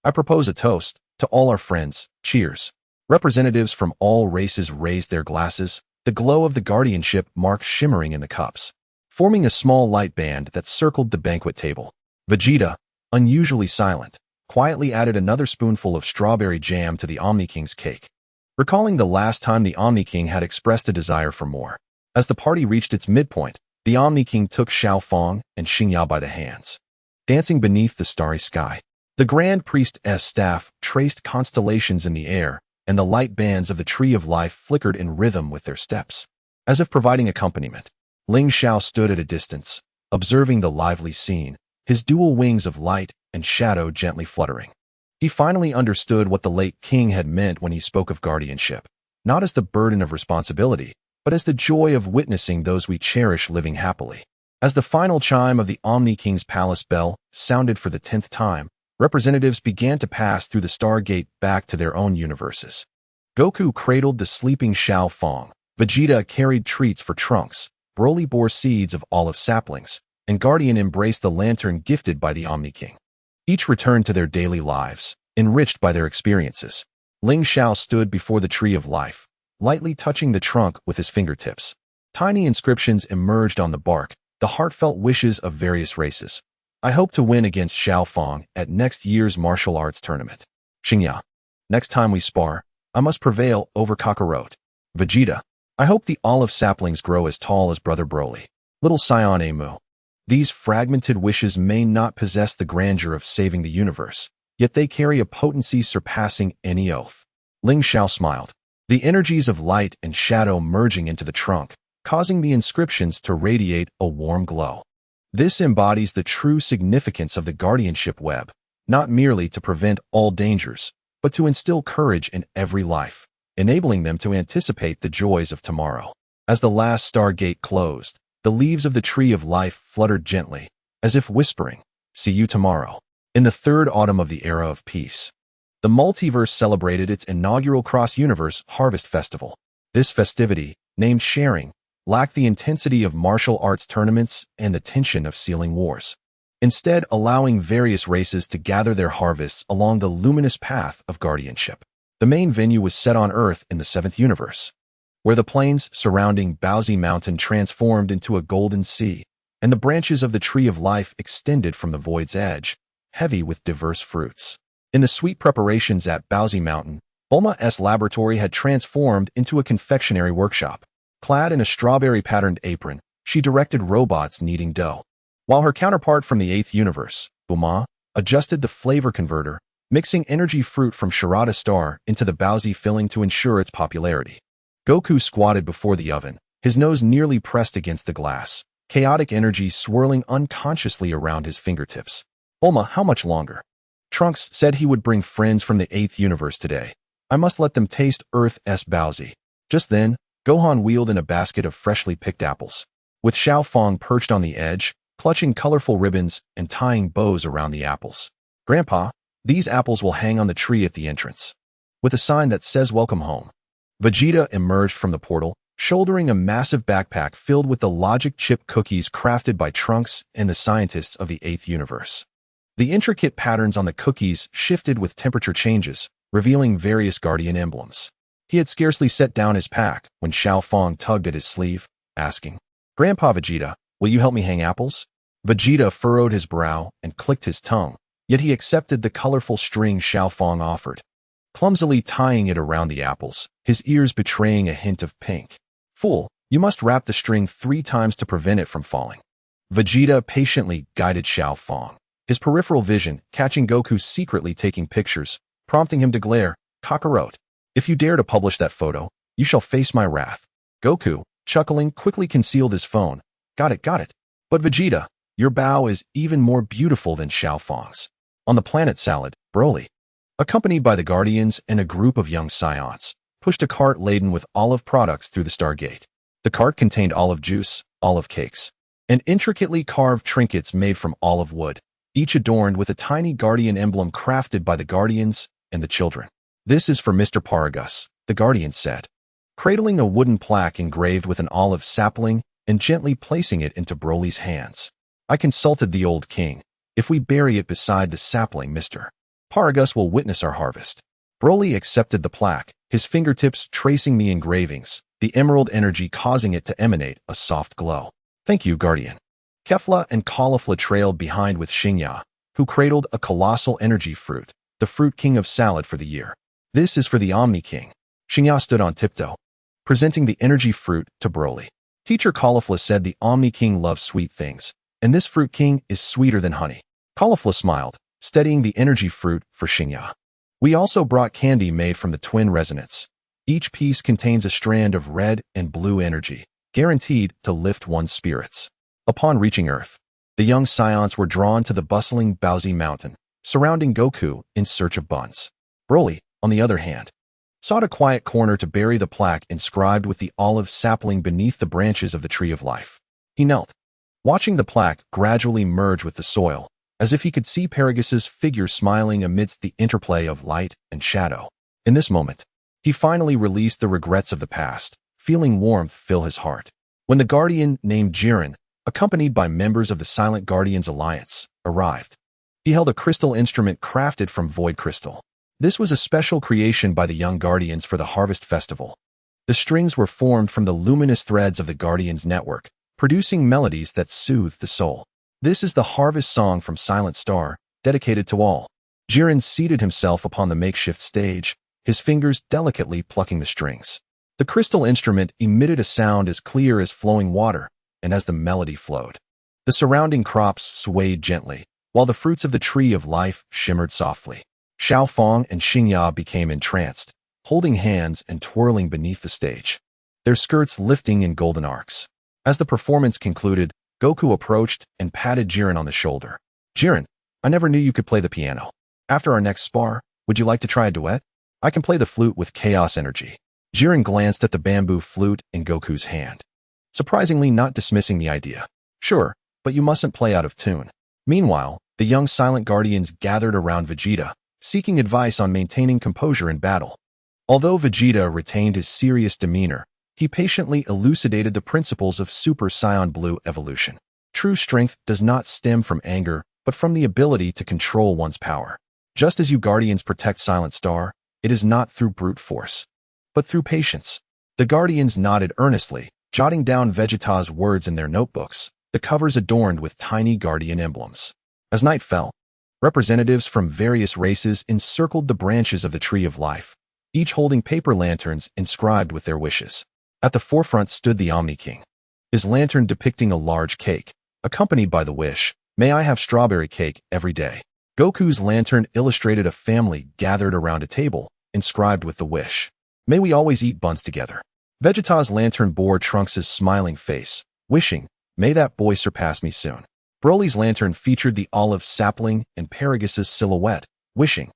I propose a toast to all our friends. Cheers. Representatives from all races raised their glasses, the glow of the guardianship mark shimmering in the cups, forming a small light band that circled the banquet table. Vegeta, unusually silent, quietly added another spoonful of strawberry jam to the Omni King's cake, recalling the last time the Omni King had expressed a desire for more. As the party reached its midpoint, the Omni King took Xiao Fong and Xingya by the hands. Dancing beneath the starry sky, the Grand Priest's staff traced constellations in the air, and the light bands of the Tree of Life flickered in rhythm with their steps. As if providing accompaniment, Ling Xiao stood at a distance, observing the lively scene, his dual wings of light and shadow gently fluttering. He finally understood what the late king had meant when he spoke of guardianship, not as the burden of responsibility, but as the joy of witnessing those we cherish living happily. As the final chime of the Omni King's palace bell sounded for the 10th time, representatives began to pass through the Stargate back to their own universes. Goku cradled the sleeping Xiao Fong, Vegeta carried treats for Trunks, Broly bore seeds of olive saplings, and Guardian embraced the lantern gifted by the Omni King. Each returned to their daily lives, enriched by their experiences. Ling Xiao stood before the Tree of Life, lightly touching the trunk with his fingertips. Tiny inscriptions emerged on the bark, the heartfelt wishes of various races. I hope to win against Xiao Fong at next year's martial arts tournament. Xingya, next time we spar, I must prevail over Kakarot. Vegeta, I hope the olive saplings grow as tall as Brother Broly. Little Saiyan Emu. These fragmented wishes may not possess the grandeur of saving the universe, yet they carry a potency surpassing any oath. Ling Xiao smiled, the energies of light and shadow merging into the trunk, causing the inscriptions to radiate a warm glow. This embodies the true significance of the guardianship web, not merely to prevent all dangers, but to instill courage in every life, enabling them to anticipate the joys of tomorrow. As the last Stargate closed, the leaves of the Tree of Life fluttered gently, as if whispering, "See you tomorrow." In the 3rd autumn of the Era of Peace, the multiverse celebrated its inaugural cross-universe Harvest Festival. This festivity, named Sharing, lacked the intensity of martial arts tournaments and the tension of sealing wars, instead allowing various races to gather their harvests along the luminous path of guardianship. The main venue was set on Earth in the 7th universe, where the plains surrounding Baozu Mountain transformed into a golden sea, and the branches of the Tree of Life extended from the void's edge, heavy with diverse fruits. In the sweet preparations at Baozu Mountain, Bulma's laboratory had transformed into a confectionery workshop. Clad in a strawberry-patterned apron, she directed robots kneading dough, while her counterpart from the 8th universe, Bulma, adjusted the flavor converter, mixing energy fruit from Sharada Star into the Baozu filling to ensure its popularity. Goku squatted before the oven, his nose nearly pressed against the glass, chaotic energy swirling unconsciously around his fingertips. Bulma, how much longer? Trunks said he would bring friends from the 8th universe today. I must let them taste Earth's Baozu. Just then, Gohan wheeled in a basket of freshly picked apples, with Xiao Fong perched on the edge, clutching colorful ribbons and tying bows around the apples. Grandpa, these apples will hang on the tree at the entrance, with a sign that says "Welcome home." Vegeta emerged from the portal, shouldering a massive backpack filled with the logic chip cookies crafted by Trunks and the scientists of the 8th universe. The intricate patterns on the cookies shifted with temperature changes, revealing various guardian emblems. He had scarcely set down his pack when Xiao Fong tugged at his sleeve, asking, "Grandpa Vegeta, will you help me hang apples?" Vegeta furrowed his brow and clicked his tongue, yet he accepted the colorful string Xiao Fong offered, clumsily tying it around the apples, his ears betraying a hint of pink. "Fool, You must wrap the string 3 times to prevent it from falling. Vegeta patiently guided Xiao Fong, his peripheral vision catching Goku secretly taking pictures, prompting him to glare, "Kakarot, if you dare to publish that photo, you shall face my wrath." Goku, chuckling, quickly concealed his phone. Got it. But Vegeta, your bow is even more beautiful than Xiao Fong's. On the planet Salad, Broly, accompanied by the Guardians and a group of young Saiyans, pushed a cart laden with olive products through the Stargate. The cart contained olive juice, olive cakes, and intricately carved trinkets made from olive wood, each adorned with a tiny Guardian emblem crafted by the Guardians and the children. "This is for Mr. Paragus," the Guardian said, cradling a wooden plaque engraved with an olive sapling and gently placing it into Broly's hands. "I consulted the old king. If we bury it beside the sapling, Mr. Paragus will witness our harvest." Broly accepted the plaque, his fingertips tracing the engravings, the emerald energy causing it to emanate a soft glow. "Thank you, Guardian." Kefla and Caulifla trailed behind with Xingya, who cradled a colossal energy fruit, the fruit king of salad for the year. "This is for the Omni King." Xingya stood on tiptoe, presenting the energy fruit to Broly. Teacher Caulifla said the Omni King loves sweet things, and this fruit king is sweeter than honey. Caulifla smiled, steadying the energy fruit for Xingya. "We also brought candy made from the twin resonance. Each piece contains a strand of red and blue energy, guaranteed to lift one's spirits." Upon reaching Earth, the young Saiyans were drawn to the bustling Paozu mountain, surrounding Goku in search of buns. Broly, on the other hand, sought a quiet corner to bury the plaque inscribed with the olive sapling beneath the branches of the Tree of Life. He knelt, watching the plaque gradually merge with the soil, as if he could see Paragus' figure smiling amidst the interplay of light and shadow. In this moment, he finally released the regrets of the past, feeling warmth fill his heart. When the Guardian named Jiren, accompanied by members of the Silent Guardians Alliance, arrived, he held a crystal instrument crafted from void crystal. This was a special creation by the young Guardians for the Harvest Festival. The strings were formed from the luminous threads of the Guardians' network, producing melodies that soothed the soul. This is the Harvest Song from Silent Star, dedicated to all. Jiren seated himself upon the makeshift stage, his fingers delicately plucking the strings. The crystal instrument emitted a sound as clear as flowing water, and as the melody flowed, the surrounding crops swayed gently, while the fruits of the Tree of Life shimmered softly. Xiao Fong and Xingya became entranced, holding hands and twirling beneath the stage, their skirts lifting in golden arcs. As the performance concluded, Goku approached and patted Jiren on the shoulder. "Jiren, I never knew you could play the piano. After our next spar, would you like to try a duet? I can play the flute with chaos energy." Jiren glanced at the bamboo flute in Goku's hand, surprisingly not dismissing the idea. "Sure, but you mustn't play out of tune." Meanwhile, the young Silent Guardians gathered around Vegeta, seeking advice on maintaining composure in battle. Although Vegeta retained his serious demeanor, he patiently elucidated the principles of Super Saiyan Blue evolution. True strength does not stem from anger, but from the ability to control one's power. Just as you Guardians protect Silent Star, it is not through brute force, but through patience. The Guardians nodded earnestly, jotting down Vegeta's words in their notebooks, the covers adorned with tiny Guardian emblems. As night fell, representatives from various races encircled the branches of the Tree of Life, each holding paper lanterns inscribed with their wishes. At the forefront stood the Omni King, his lantern depicting a large cake, accompanied by the wish, "May I have strawberry cake every day." Goku's lantern illustrated a family gathered around a table, inscribed with the wish, "May we always eat buns together." Vegeta's lantern bore Trunks' smiling face, wishing, "May that boy surpass me soon." Broly's lantern featured the olive sapling and Paragus' silhouette, wishing,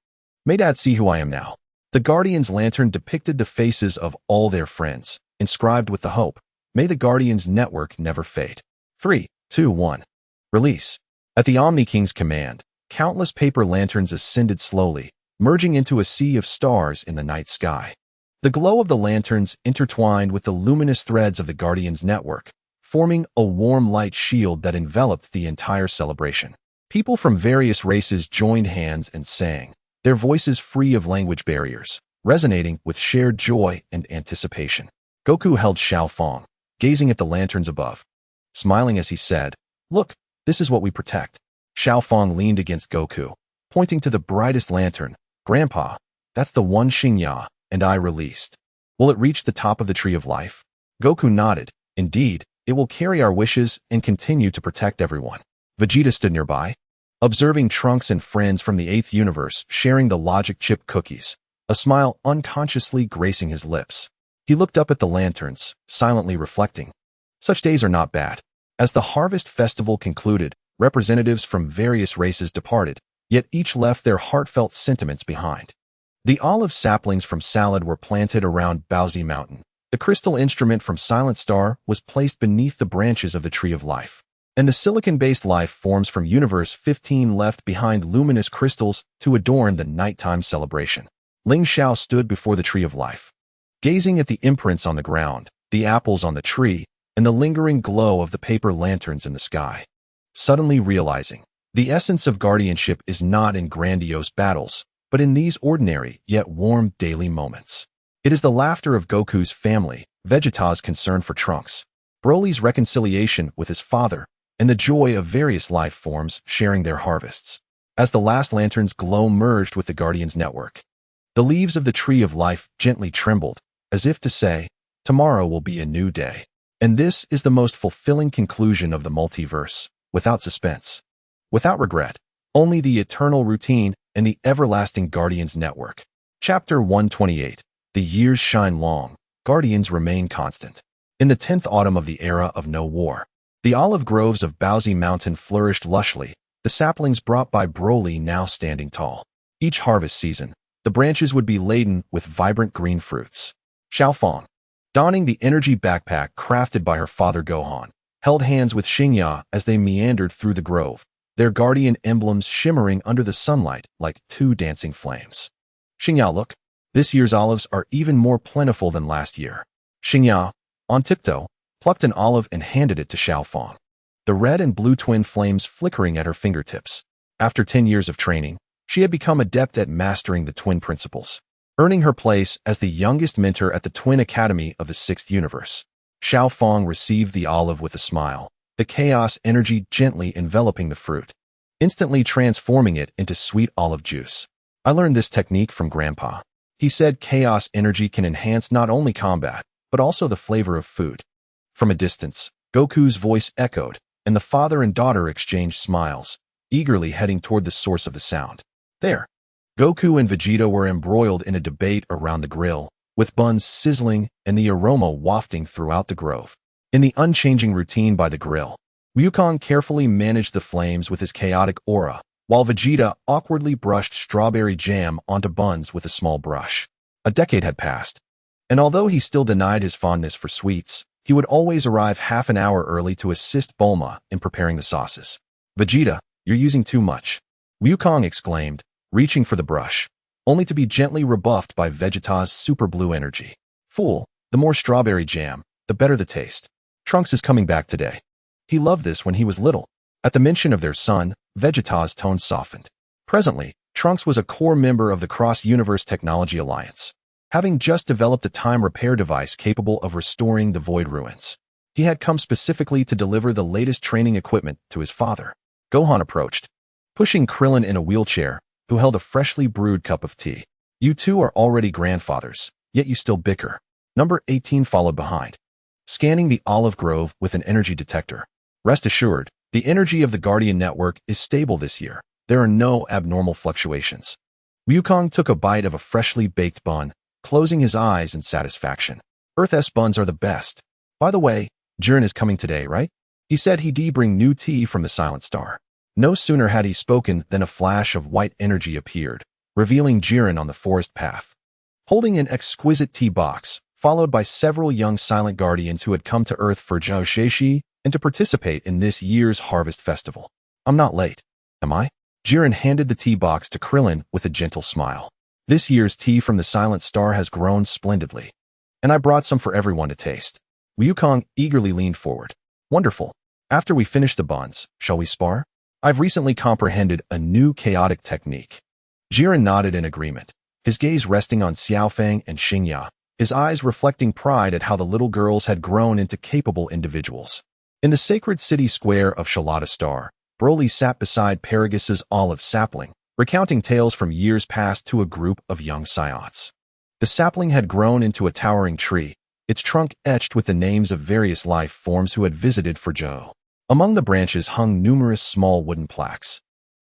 "May Dad see who I am now." The Guardians' lantern depicted the faces of all their friends, inscribed with the hope, "May the Guardians' network never fade." 3, 2, 1. Release. At the Omni King's command, countless paper lanterns ascended slowly, merging into a sea of stars in the night sky. The glow of the lanterns intertwined with the luminous threads of the Guardians' network, forming a warm light shield that enveloped the entire celebration. People from various races joined hands and sang, their voices free of language barriers, resonating with shared joy and anticipation. Goku held Xiao Fong, gazing at the lanterns above, smiling as he said, "Look, this is what we protect." Xiao Fong leaned against Goku, pointing to the brightest lantern. "Grandpa, that's the one Xingya and I released. Will it reach the top of the Tree of Life?" Goku nodded, Indeed, it will carry our wishes and continue to protect everyone. Vegeta stood nearby, observing Trunks and friends from the 8th universe sharing the logic chip cookies, a smile unconsciously gracing his lips. He looked up at the lanterns, silently reflecting. Such days are not bad. As the harvest festival concluded, representatives from various races departed, yet each left their heartfelt sentiments behind. The olive saplings from Salad were planted around Paozu Mountain. The crystal instrument from Silent Star was placed beneath the branches of the Tree of Life, and the silicon-based life forms from Universe 15 left behind luminous crystals to adorn the nighttime celebration. Ling Xiao stood before the Tree of Life, gazing at the imprints on the ground, the apples on the tree, and the lingering glow of the paper lanterns in the sky. Suddenly realizing, the essence of guardianship is not in grandiose battles, but in these ordinary yet warm daily moments. It is the laughter of Goku's family, Vegeta's concern for Trunks, Broly's reconciliation with his father, and the joy of various life forms sharing their harvests. As the last lantern's glow merged with the Guardian's network, the leaves of the Tree of Life gently trembled, as if to say, tomorrow will be a new day. And this is the most fulfilling conclusion of the multiverse, without suspense, without regret, only the eternal routine and the everlasting Guardian's network. Chapter 128. The years shine long, Guardians remain constant. In the 10th autumn of the era of no war, the olive groves of Paozu Mountain flourished lushly, the saplings brought by Broly now standing tall. Each harvest season, the branches would be laden with vibrant green fruits. Xiaofang, donning the energy backpack crafted by her father Gohan, held hands with Xingya as they meandered through the grove, their guardian emblems shimmering under the sunlight like two dancing flames. Xingya, look. This year's olives are even more plentiful than last year. Xingya, on tiptoe, plucked an olive and handed it to Xiaofang, the red and blue twin flames flickering at her fingertips. After 10 years of training, she had become adept at mastering the twin principles, earning her place as the youngest mentor at the Twin Academy of the 6th universe. Xiaofang received the olive with a smile, the chaos energy gently enveloping the fruit, instantly transforming it into sweet olive juice. I learned this technique from Grandpa. He said chaos energy can enhance not only combat, but also the flavor of food. From a distance, Goku's voice echoed, and the father and daughter exchanged smiles, eagerly heading toward the source of the sound. There, Goku and Vegeta were embroiled in a debate around the grill, with buns sizzling and the aroma wafting throughout the grove. In the unchanging routine by the grill, Wukong carefully managed the flames with his chaotic aura, while Vegeta awkwardly brushed strawberry jam onto buns with a small brush. A decade had passed, and although he still denied his fondness for sweets, he would always arrive half an hour early to assist Bulma in preparing the sauces. Vegeta, you're using too much, Wukong exclaimed, reaching for the brush, only to be gently rebuffed by Vegeta's super blue energy. Fool, the more strawberry jam, the better the taste. Trunks is coming back today. He loved this when he was little. At the mention of their son, Vegeta's tone softened. Presently, Trunks was a core member of the Cross-Universe Technology Alliance, having just developed a time repair device capable of restoring the Void Ruins. He had come specifically to deliver the latest training equipment to his father. Gohan approached, pushing Krillin in a wheelchair, who held a freshly brewed cup of tea. You two are already grandfathers, yet you still bicker. Number 18 followed behind, scanning the olive grove with an energy detector. Rest assured, the energy of the Guardian Network is stable this year. There are no abnormal fluctuations. Wukong took a bite of a freshly baked bun, closing his eyes in satisfaction. Earth's buns are the best. By the way, Jiren is coming today, right? He said he'd bring new tea from the Silent Star. No sooner had he spoken than a flash of white energy appeared, revealing Jiren on the forest path, holding an exquisite tea box, followed by several young silent guardians who had come to Earth for Zhao Shexi and to participate in this year's harvest festival. I'm not late, am I? Jiren handed the tea box to Krillin with a gentle smile. This year's tea from the Silent Star has grown splendidly, and I brought some for everyone to taste. Wukong eagerly leaned forward. Wonderful. After we finish the buns, shall we spar? I've recently comprehended a new chaotic technique. Jiren nodded in agreement, his gaze resting on Xiaofang and Xingya, his eyes reflecting pride at how the little girls had grown into capable individuals. In the sacred city square of Shalata Star, Broly sat beside Paragus' olive sapling, recounting tales from years past to a group of young Saiyans. The sapling had grown into a towering tree, its trunk etched with the names of various life forms who had visited for Joe. Among the branches hung numerous small wooden plaques,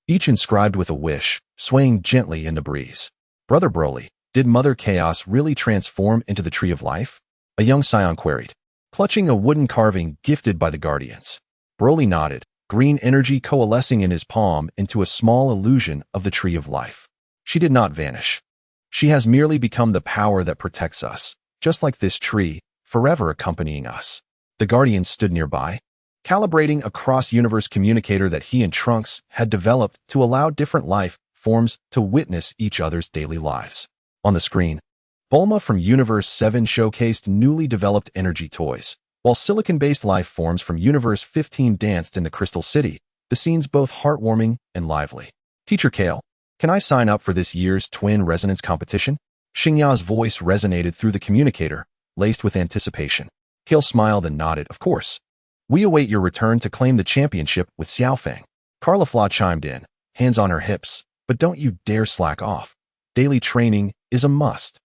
each inscribed with a wish, swaying gently in the breeze. Brother Broly, did Mother Chaos really transform into the Tree of Life? A young Saiyan queried, clutching a wooden carving gifted by the Guardians. Broly nodded, green energy coalescing in his palm into a small illusion of the Tree of Life. She did not vanish. She has merely become the power that protects us, just like this tree, forever accompanying us. The Guardians stood nearby, calibrating a cross-universe communicator that he and Trunks had developed to allow different life forms to witness each other's daily lives. On the screen, Bulma from Universe 7 showcased newly developed energy toys, while silicon-based life forms from Universe 15 danced in the Crystal City, the scenes both heartwarming and lively. Teacher Kale, can I sign up for this year's twin resonance competition? Xingya's voice resonated through the communicator, laced with anticipation. Kale smiled and nodded, of course. We await your return to claim the championship with Xiaofeng. Carla Fla chimed in, hands on her hips, but don't you dare slack off. Daily training is a must.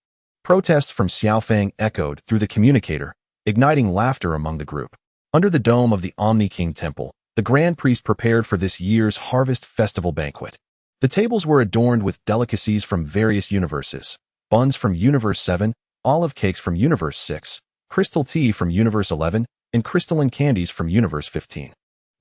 Protests from Xiaofeng echoed through the communicator, igniting laughter among the group. Under the dome of the Omni King Temple, the Grand Priest prepared for this year's Harvest Festival banquet. The tables were adorned with delicacies from various universes, buns from Universe 7, olive cakes from Universe 6, crystal tea from Universe 11, and crystalline candies from Universe 15.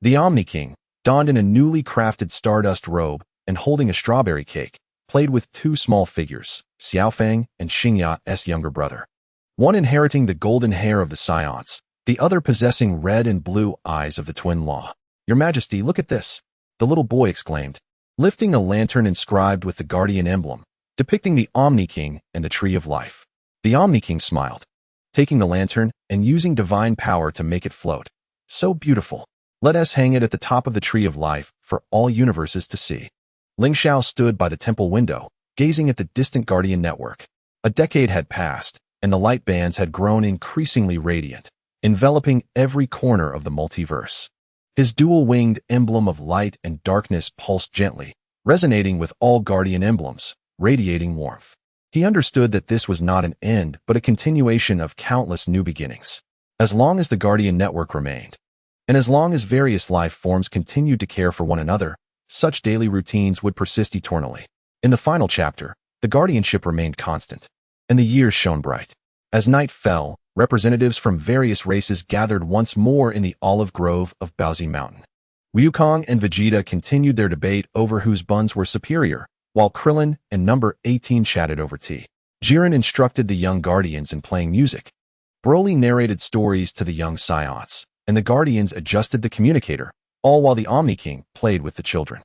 The Omni King, donned in a newly crafted stardust robe and holding a strawberry cake, played with two small figures, Xiaofeng and Xingya's younger brother. One inheriting the golden hair of the Saiyans, the other possessing red and blue eyes of the Twin Law. Your Majesty, look at this, the little boy exclaimed, lifting a lantern inscribed with the Guardian emblem, depicting the Omni King and the Tree of Life. The Omni King smiled, taking the lantern and using divine power to make it float. So beautiful. Let us hang it at the top of the Tree of Life for all universes to see. Ling Xiao stood by the temple window, gazing at the distant Guardian network. A decade had passed, and the light bands had grown increasingly radiant, enveloping every corner of the multiverse. His dual-winged emblem of light and darkness pulsed gently, resonating with all Guardian emblems, radiating warmth. He understood that this was not an end but a continuation of countless new beginnings. As long as the Guardian network remained, and as long as various life forms continued to care for one another, such daily routines would persist eternally. In the final chapter, the guardianship remained constant, and the years shone bright. As night fell, representatives from various races gathered once more in the olive grove of Baozi Mountain. Wukong and Vegeta continued their debate over whose buns were superior, while Krillin and Number 18 chatted over tea. Jiren instructed the young Guardians in playing music. Broly narrated stories to the young Saiyans, and the Guardians adjusted the communicator, all while the Omni King played with the children.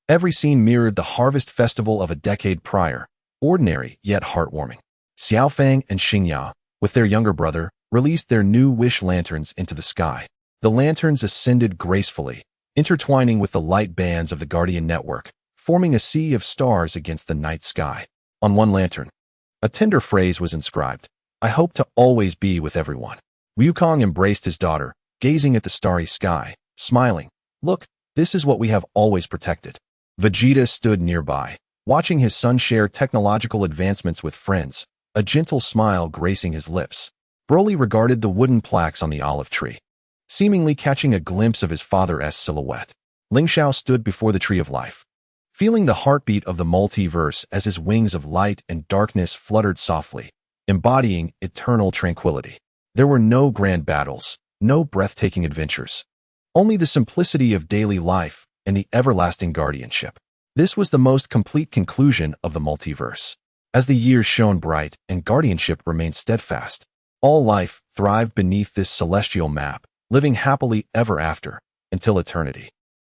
Every scene mirrored the harvest festival of a decade prior, ordinary yet heartwarming. Xiaofeng and Xingya, with their younger brother, released their new wish lanterns into the sky. The lanterns ascended gracefully, intertwining with the light bands of the Guardian network, forming a sea of stars against the night sky. On one lantern, a tender phrase was inscribed, I hope to always be with everyone. Wukong embraced his daughter, gazing at the starry sky, smiling. Look, this is what we have always protected. Vegeta stood nearby, watching his son share technological advancements with friends, a gentle smile gracing his lips. Broly regarded the wooden plaques on the olive tree, seemingly catching a glimpse of his father's silhouette. Ling Xiao stood before the Tree of Life, feeling the heartbeat of the multiverse as his wings of light and darkness fluttered softly, embodying eternal tranquility. There were no grand battles, no breathtaking adventures, only the simplicity of daily life and the everlasting guardianship. This was the most complete conclusion of the multiverse. As the years shone bright and guardianship remained steadfast, all life thrived beneath this celestial map, living happily ever after, until eternity.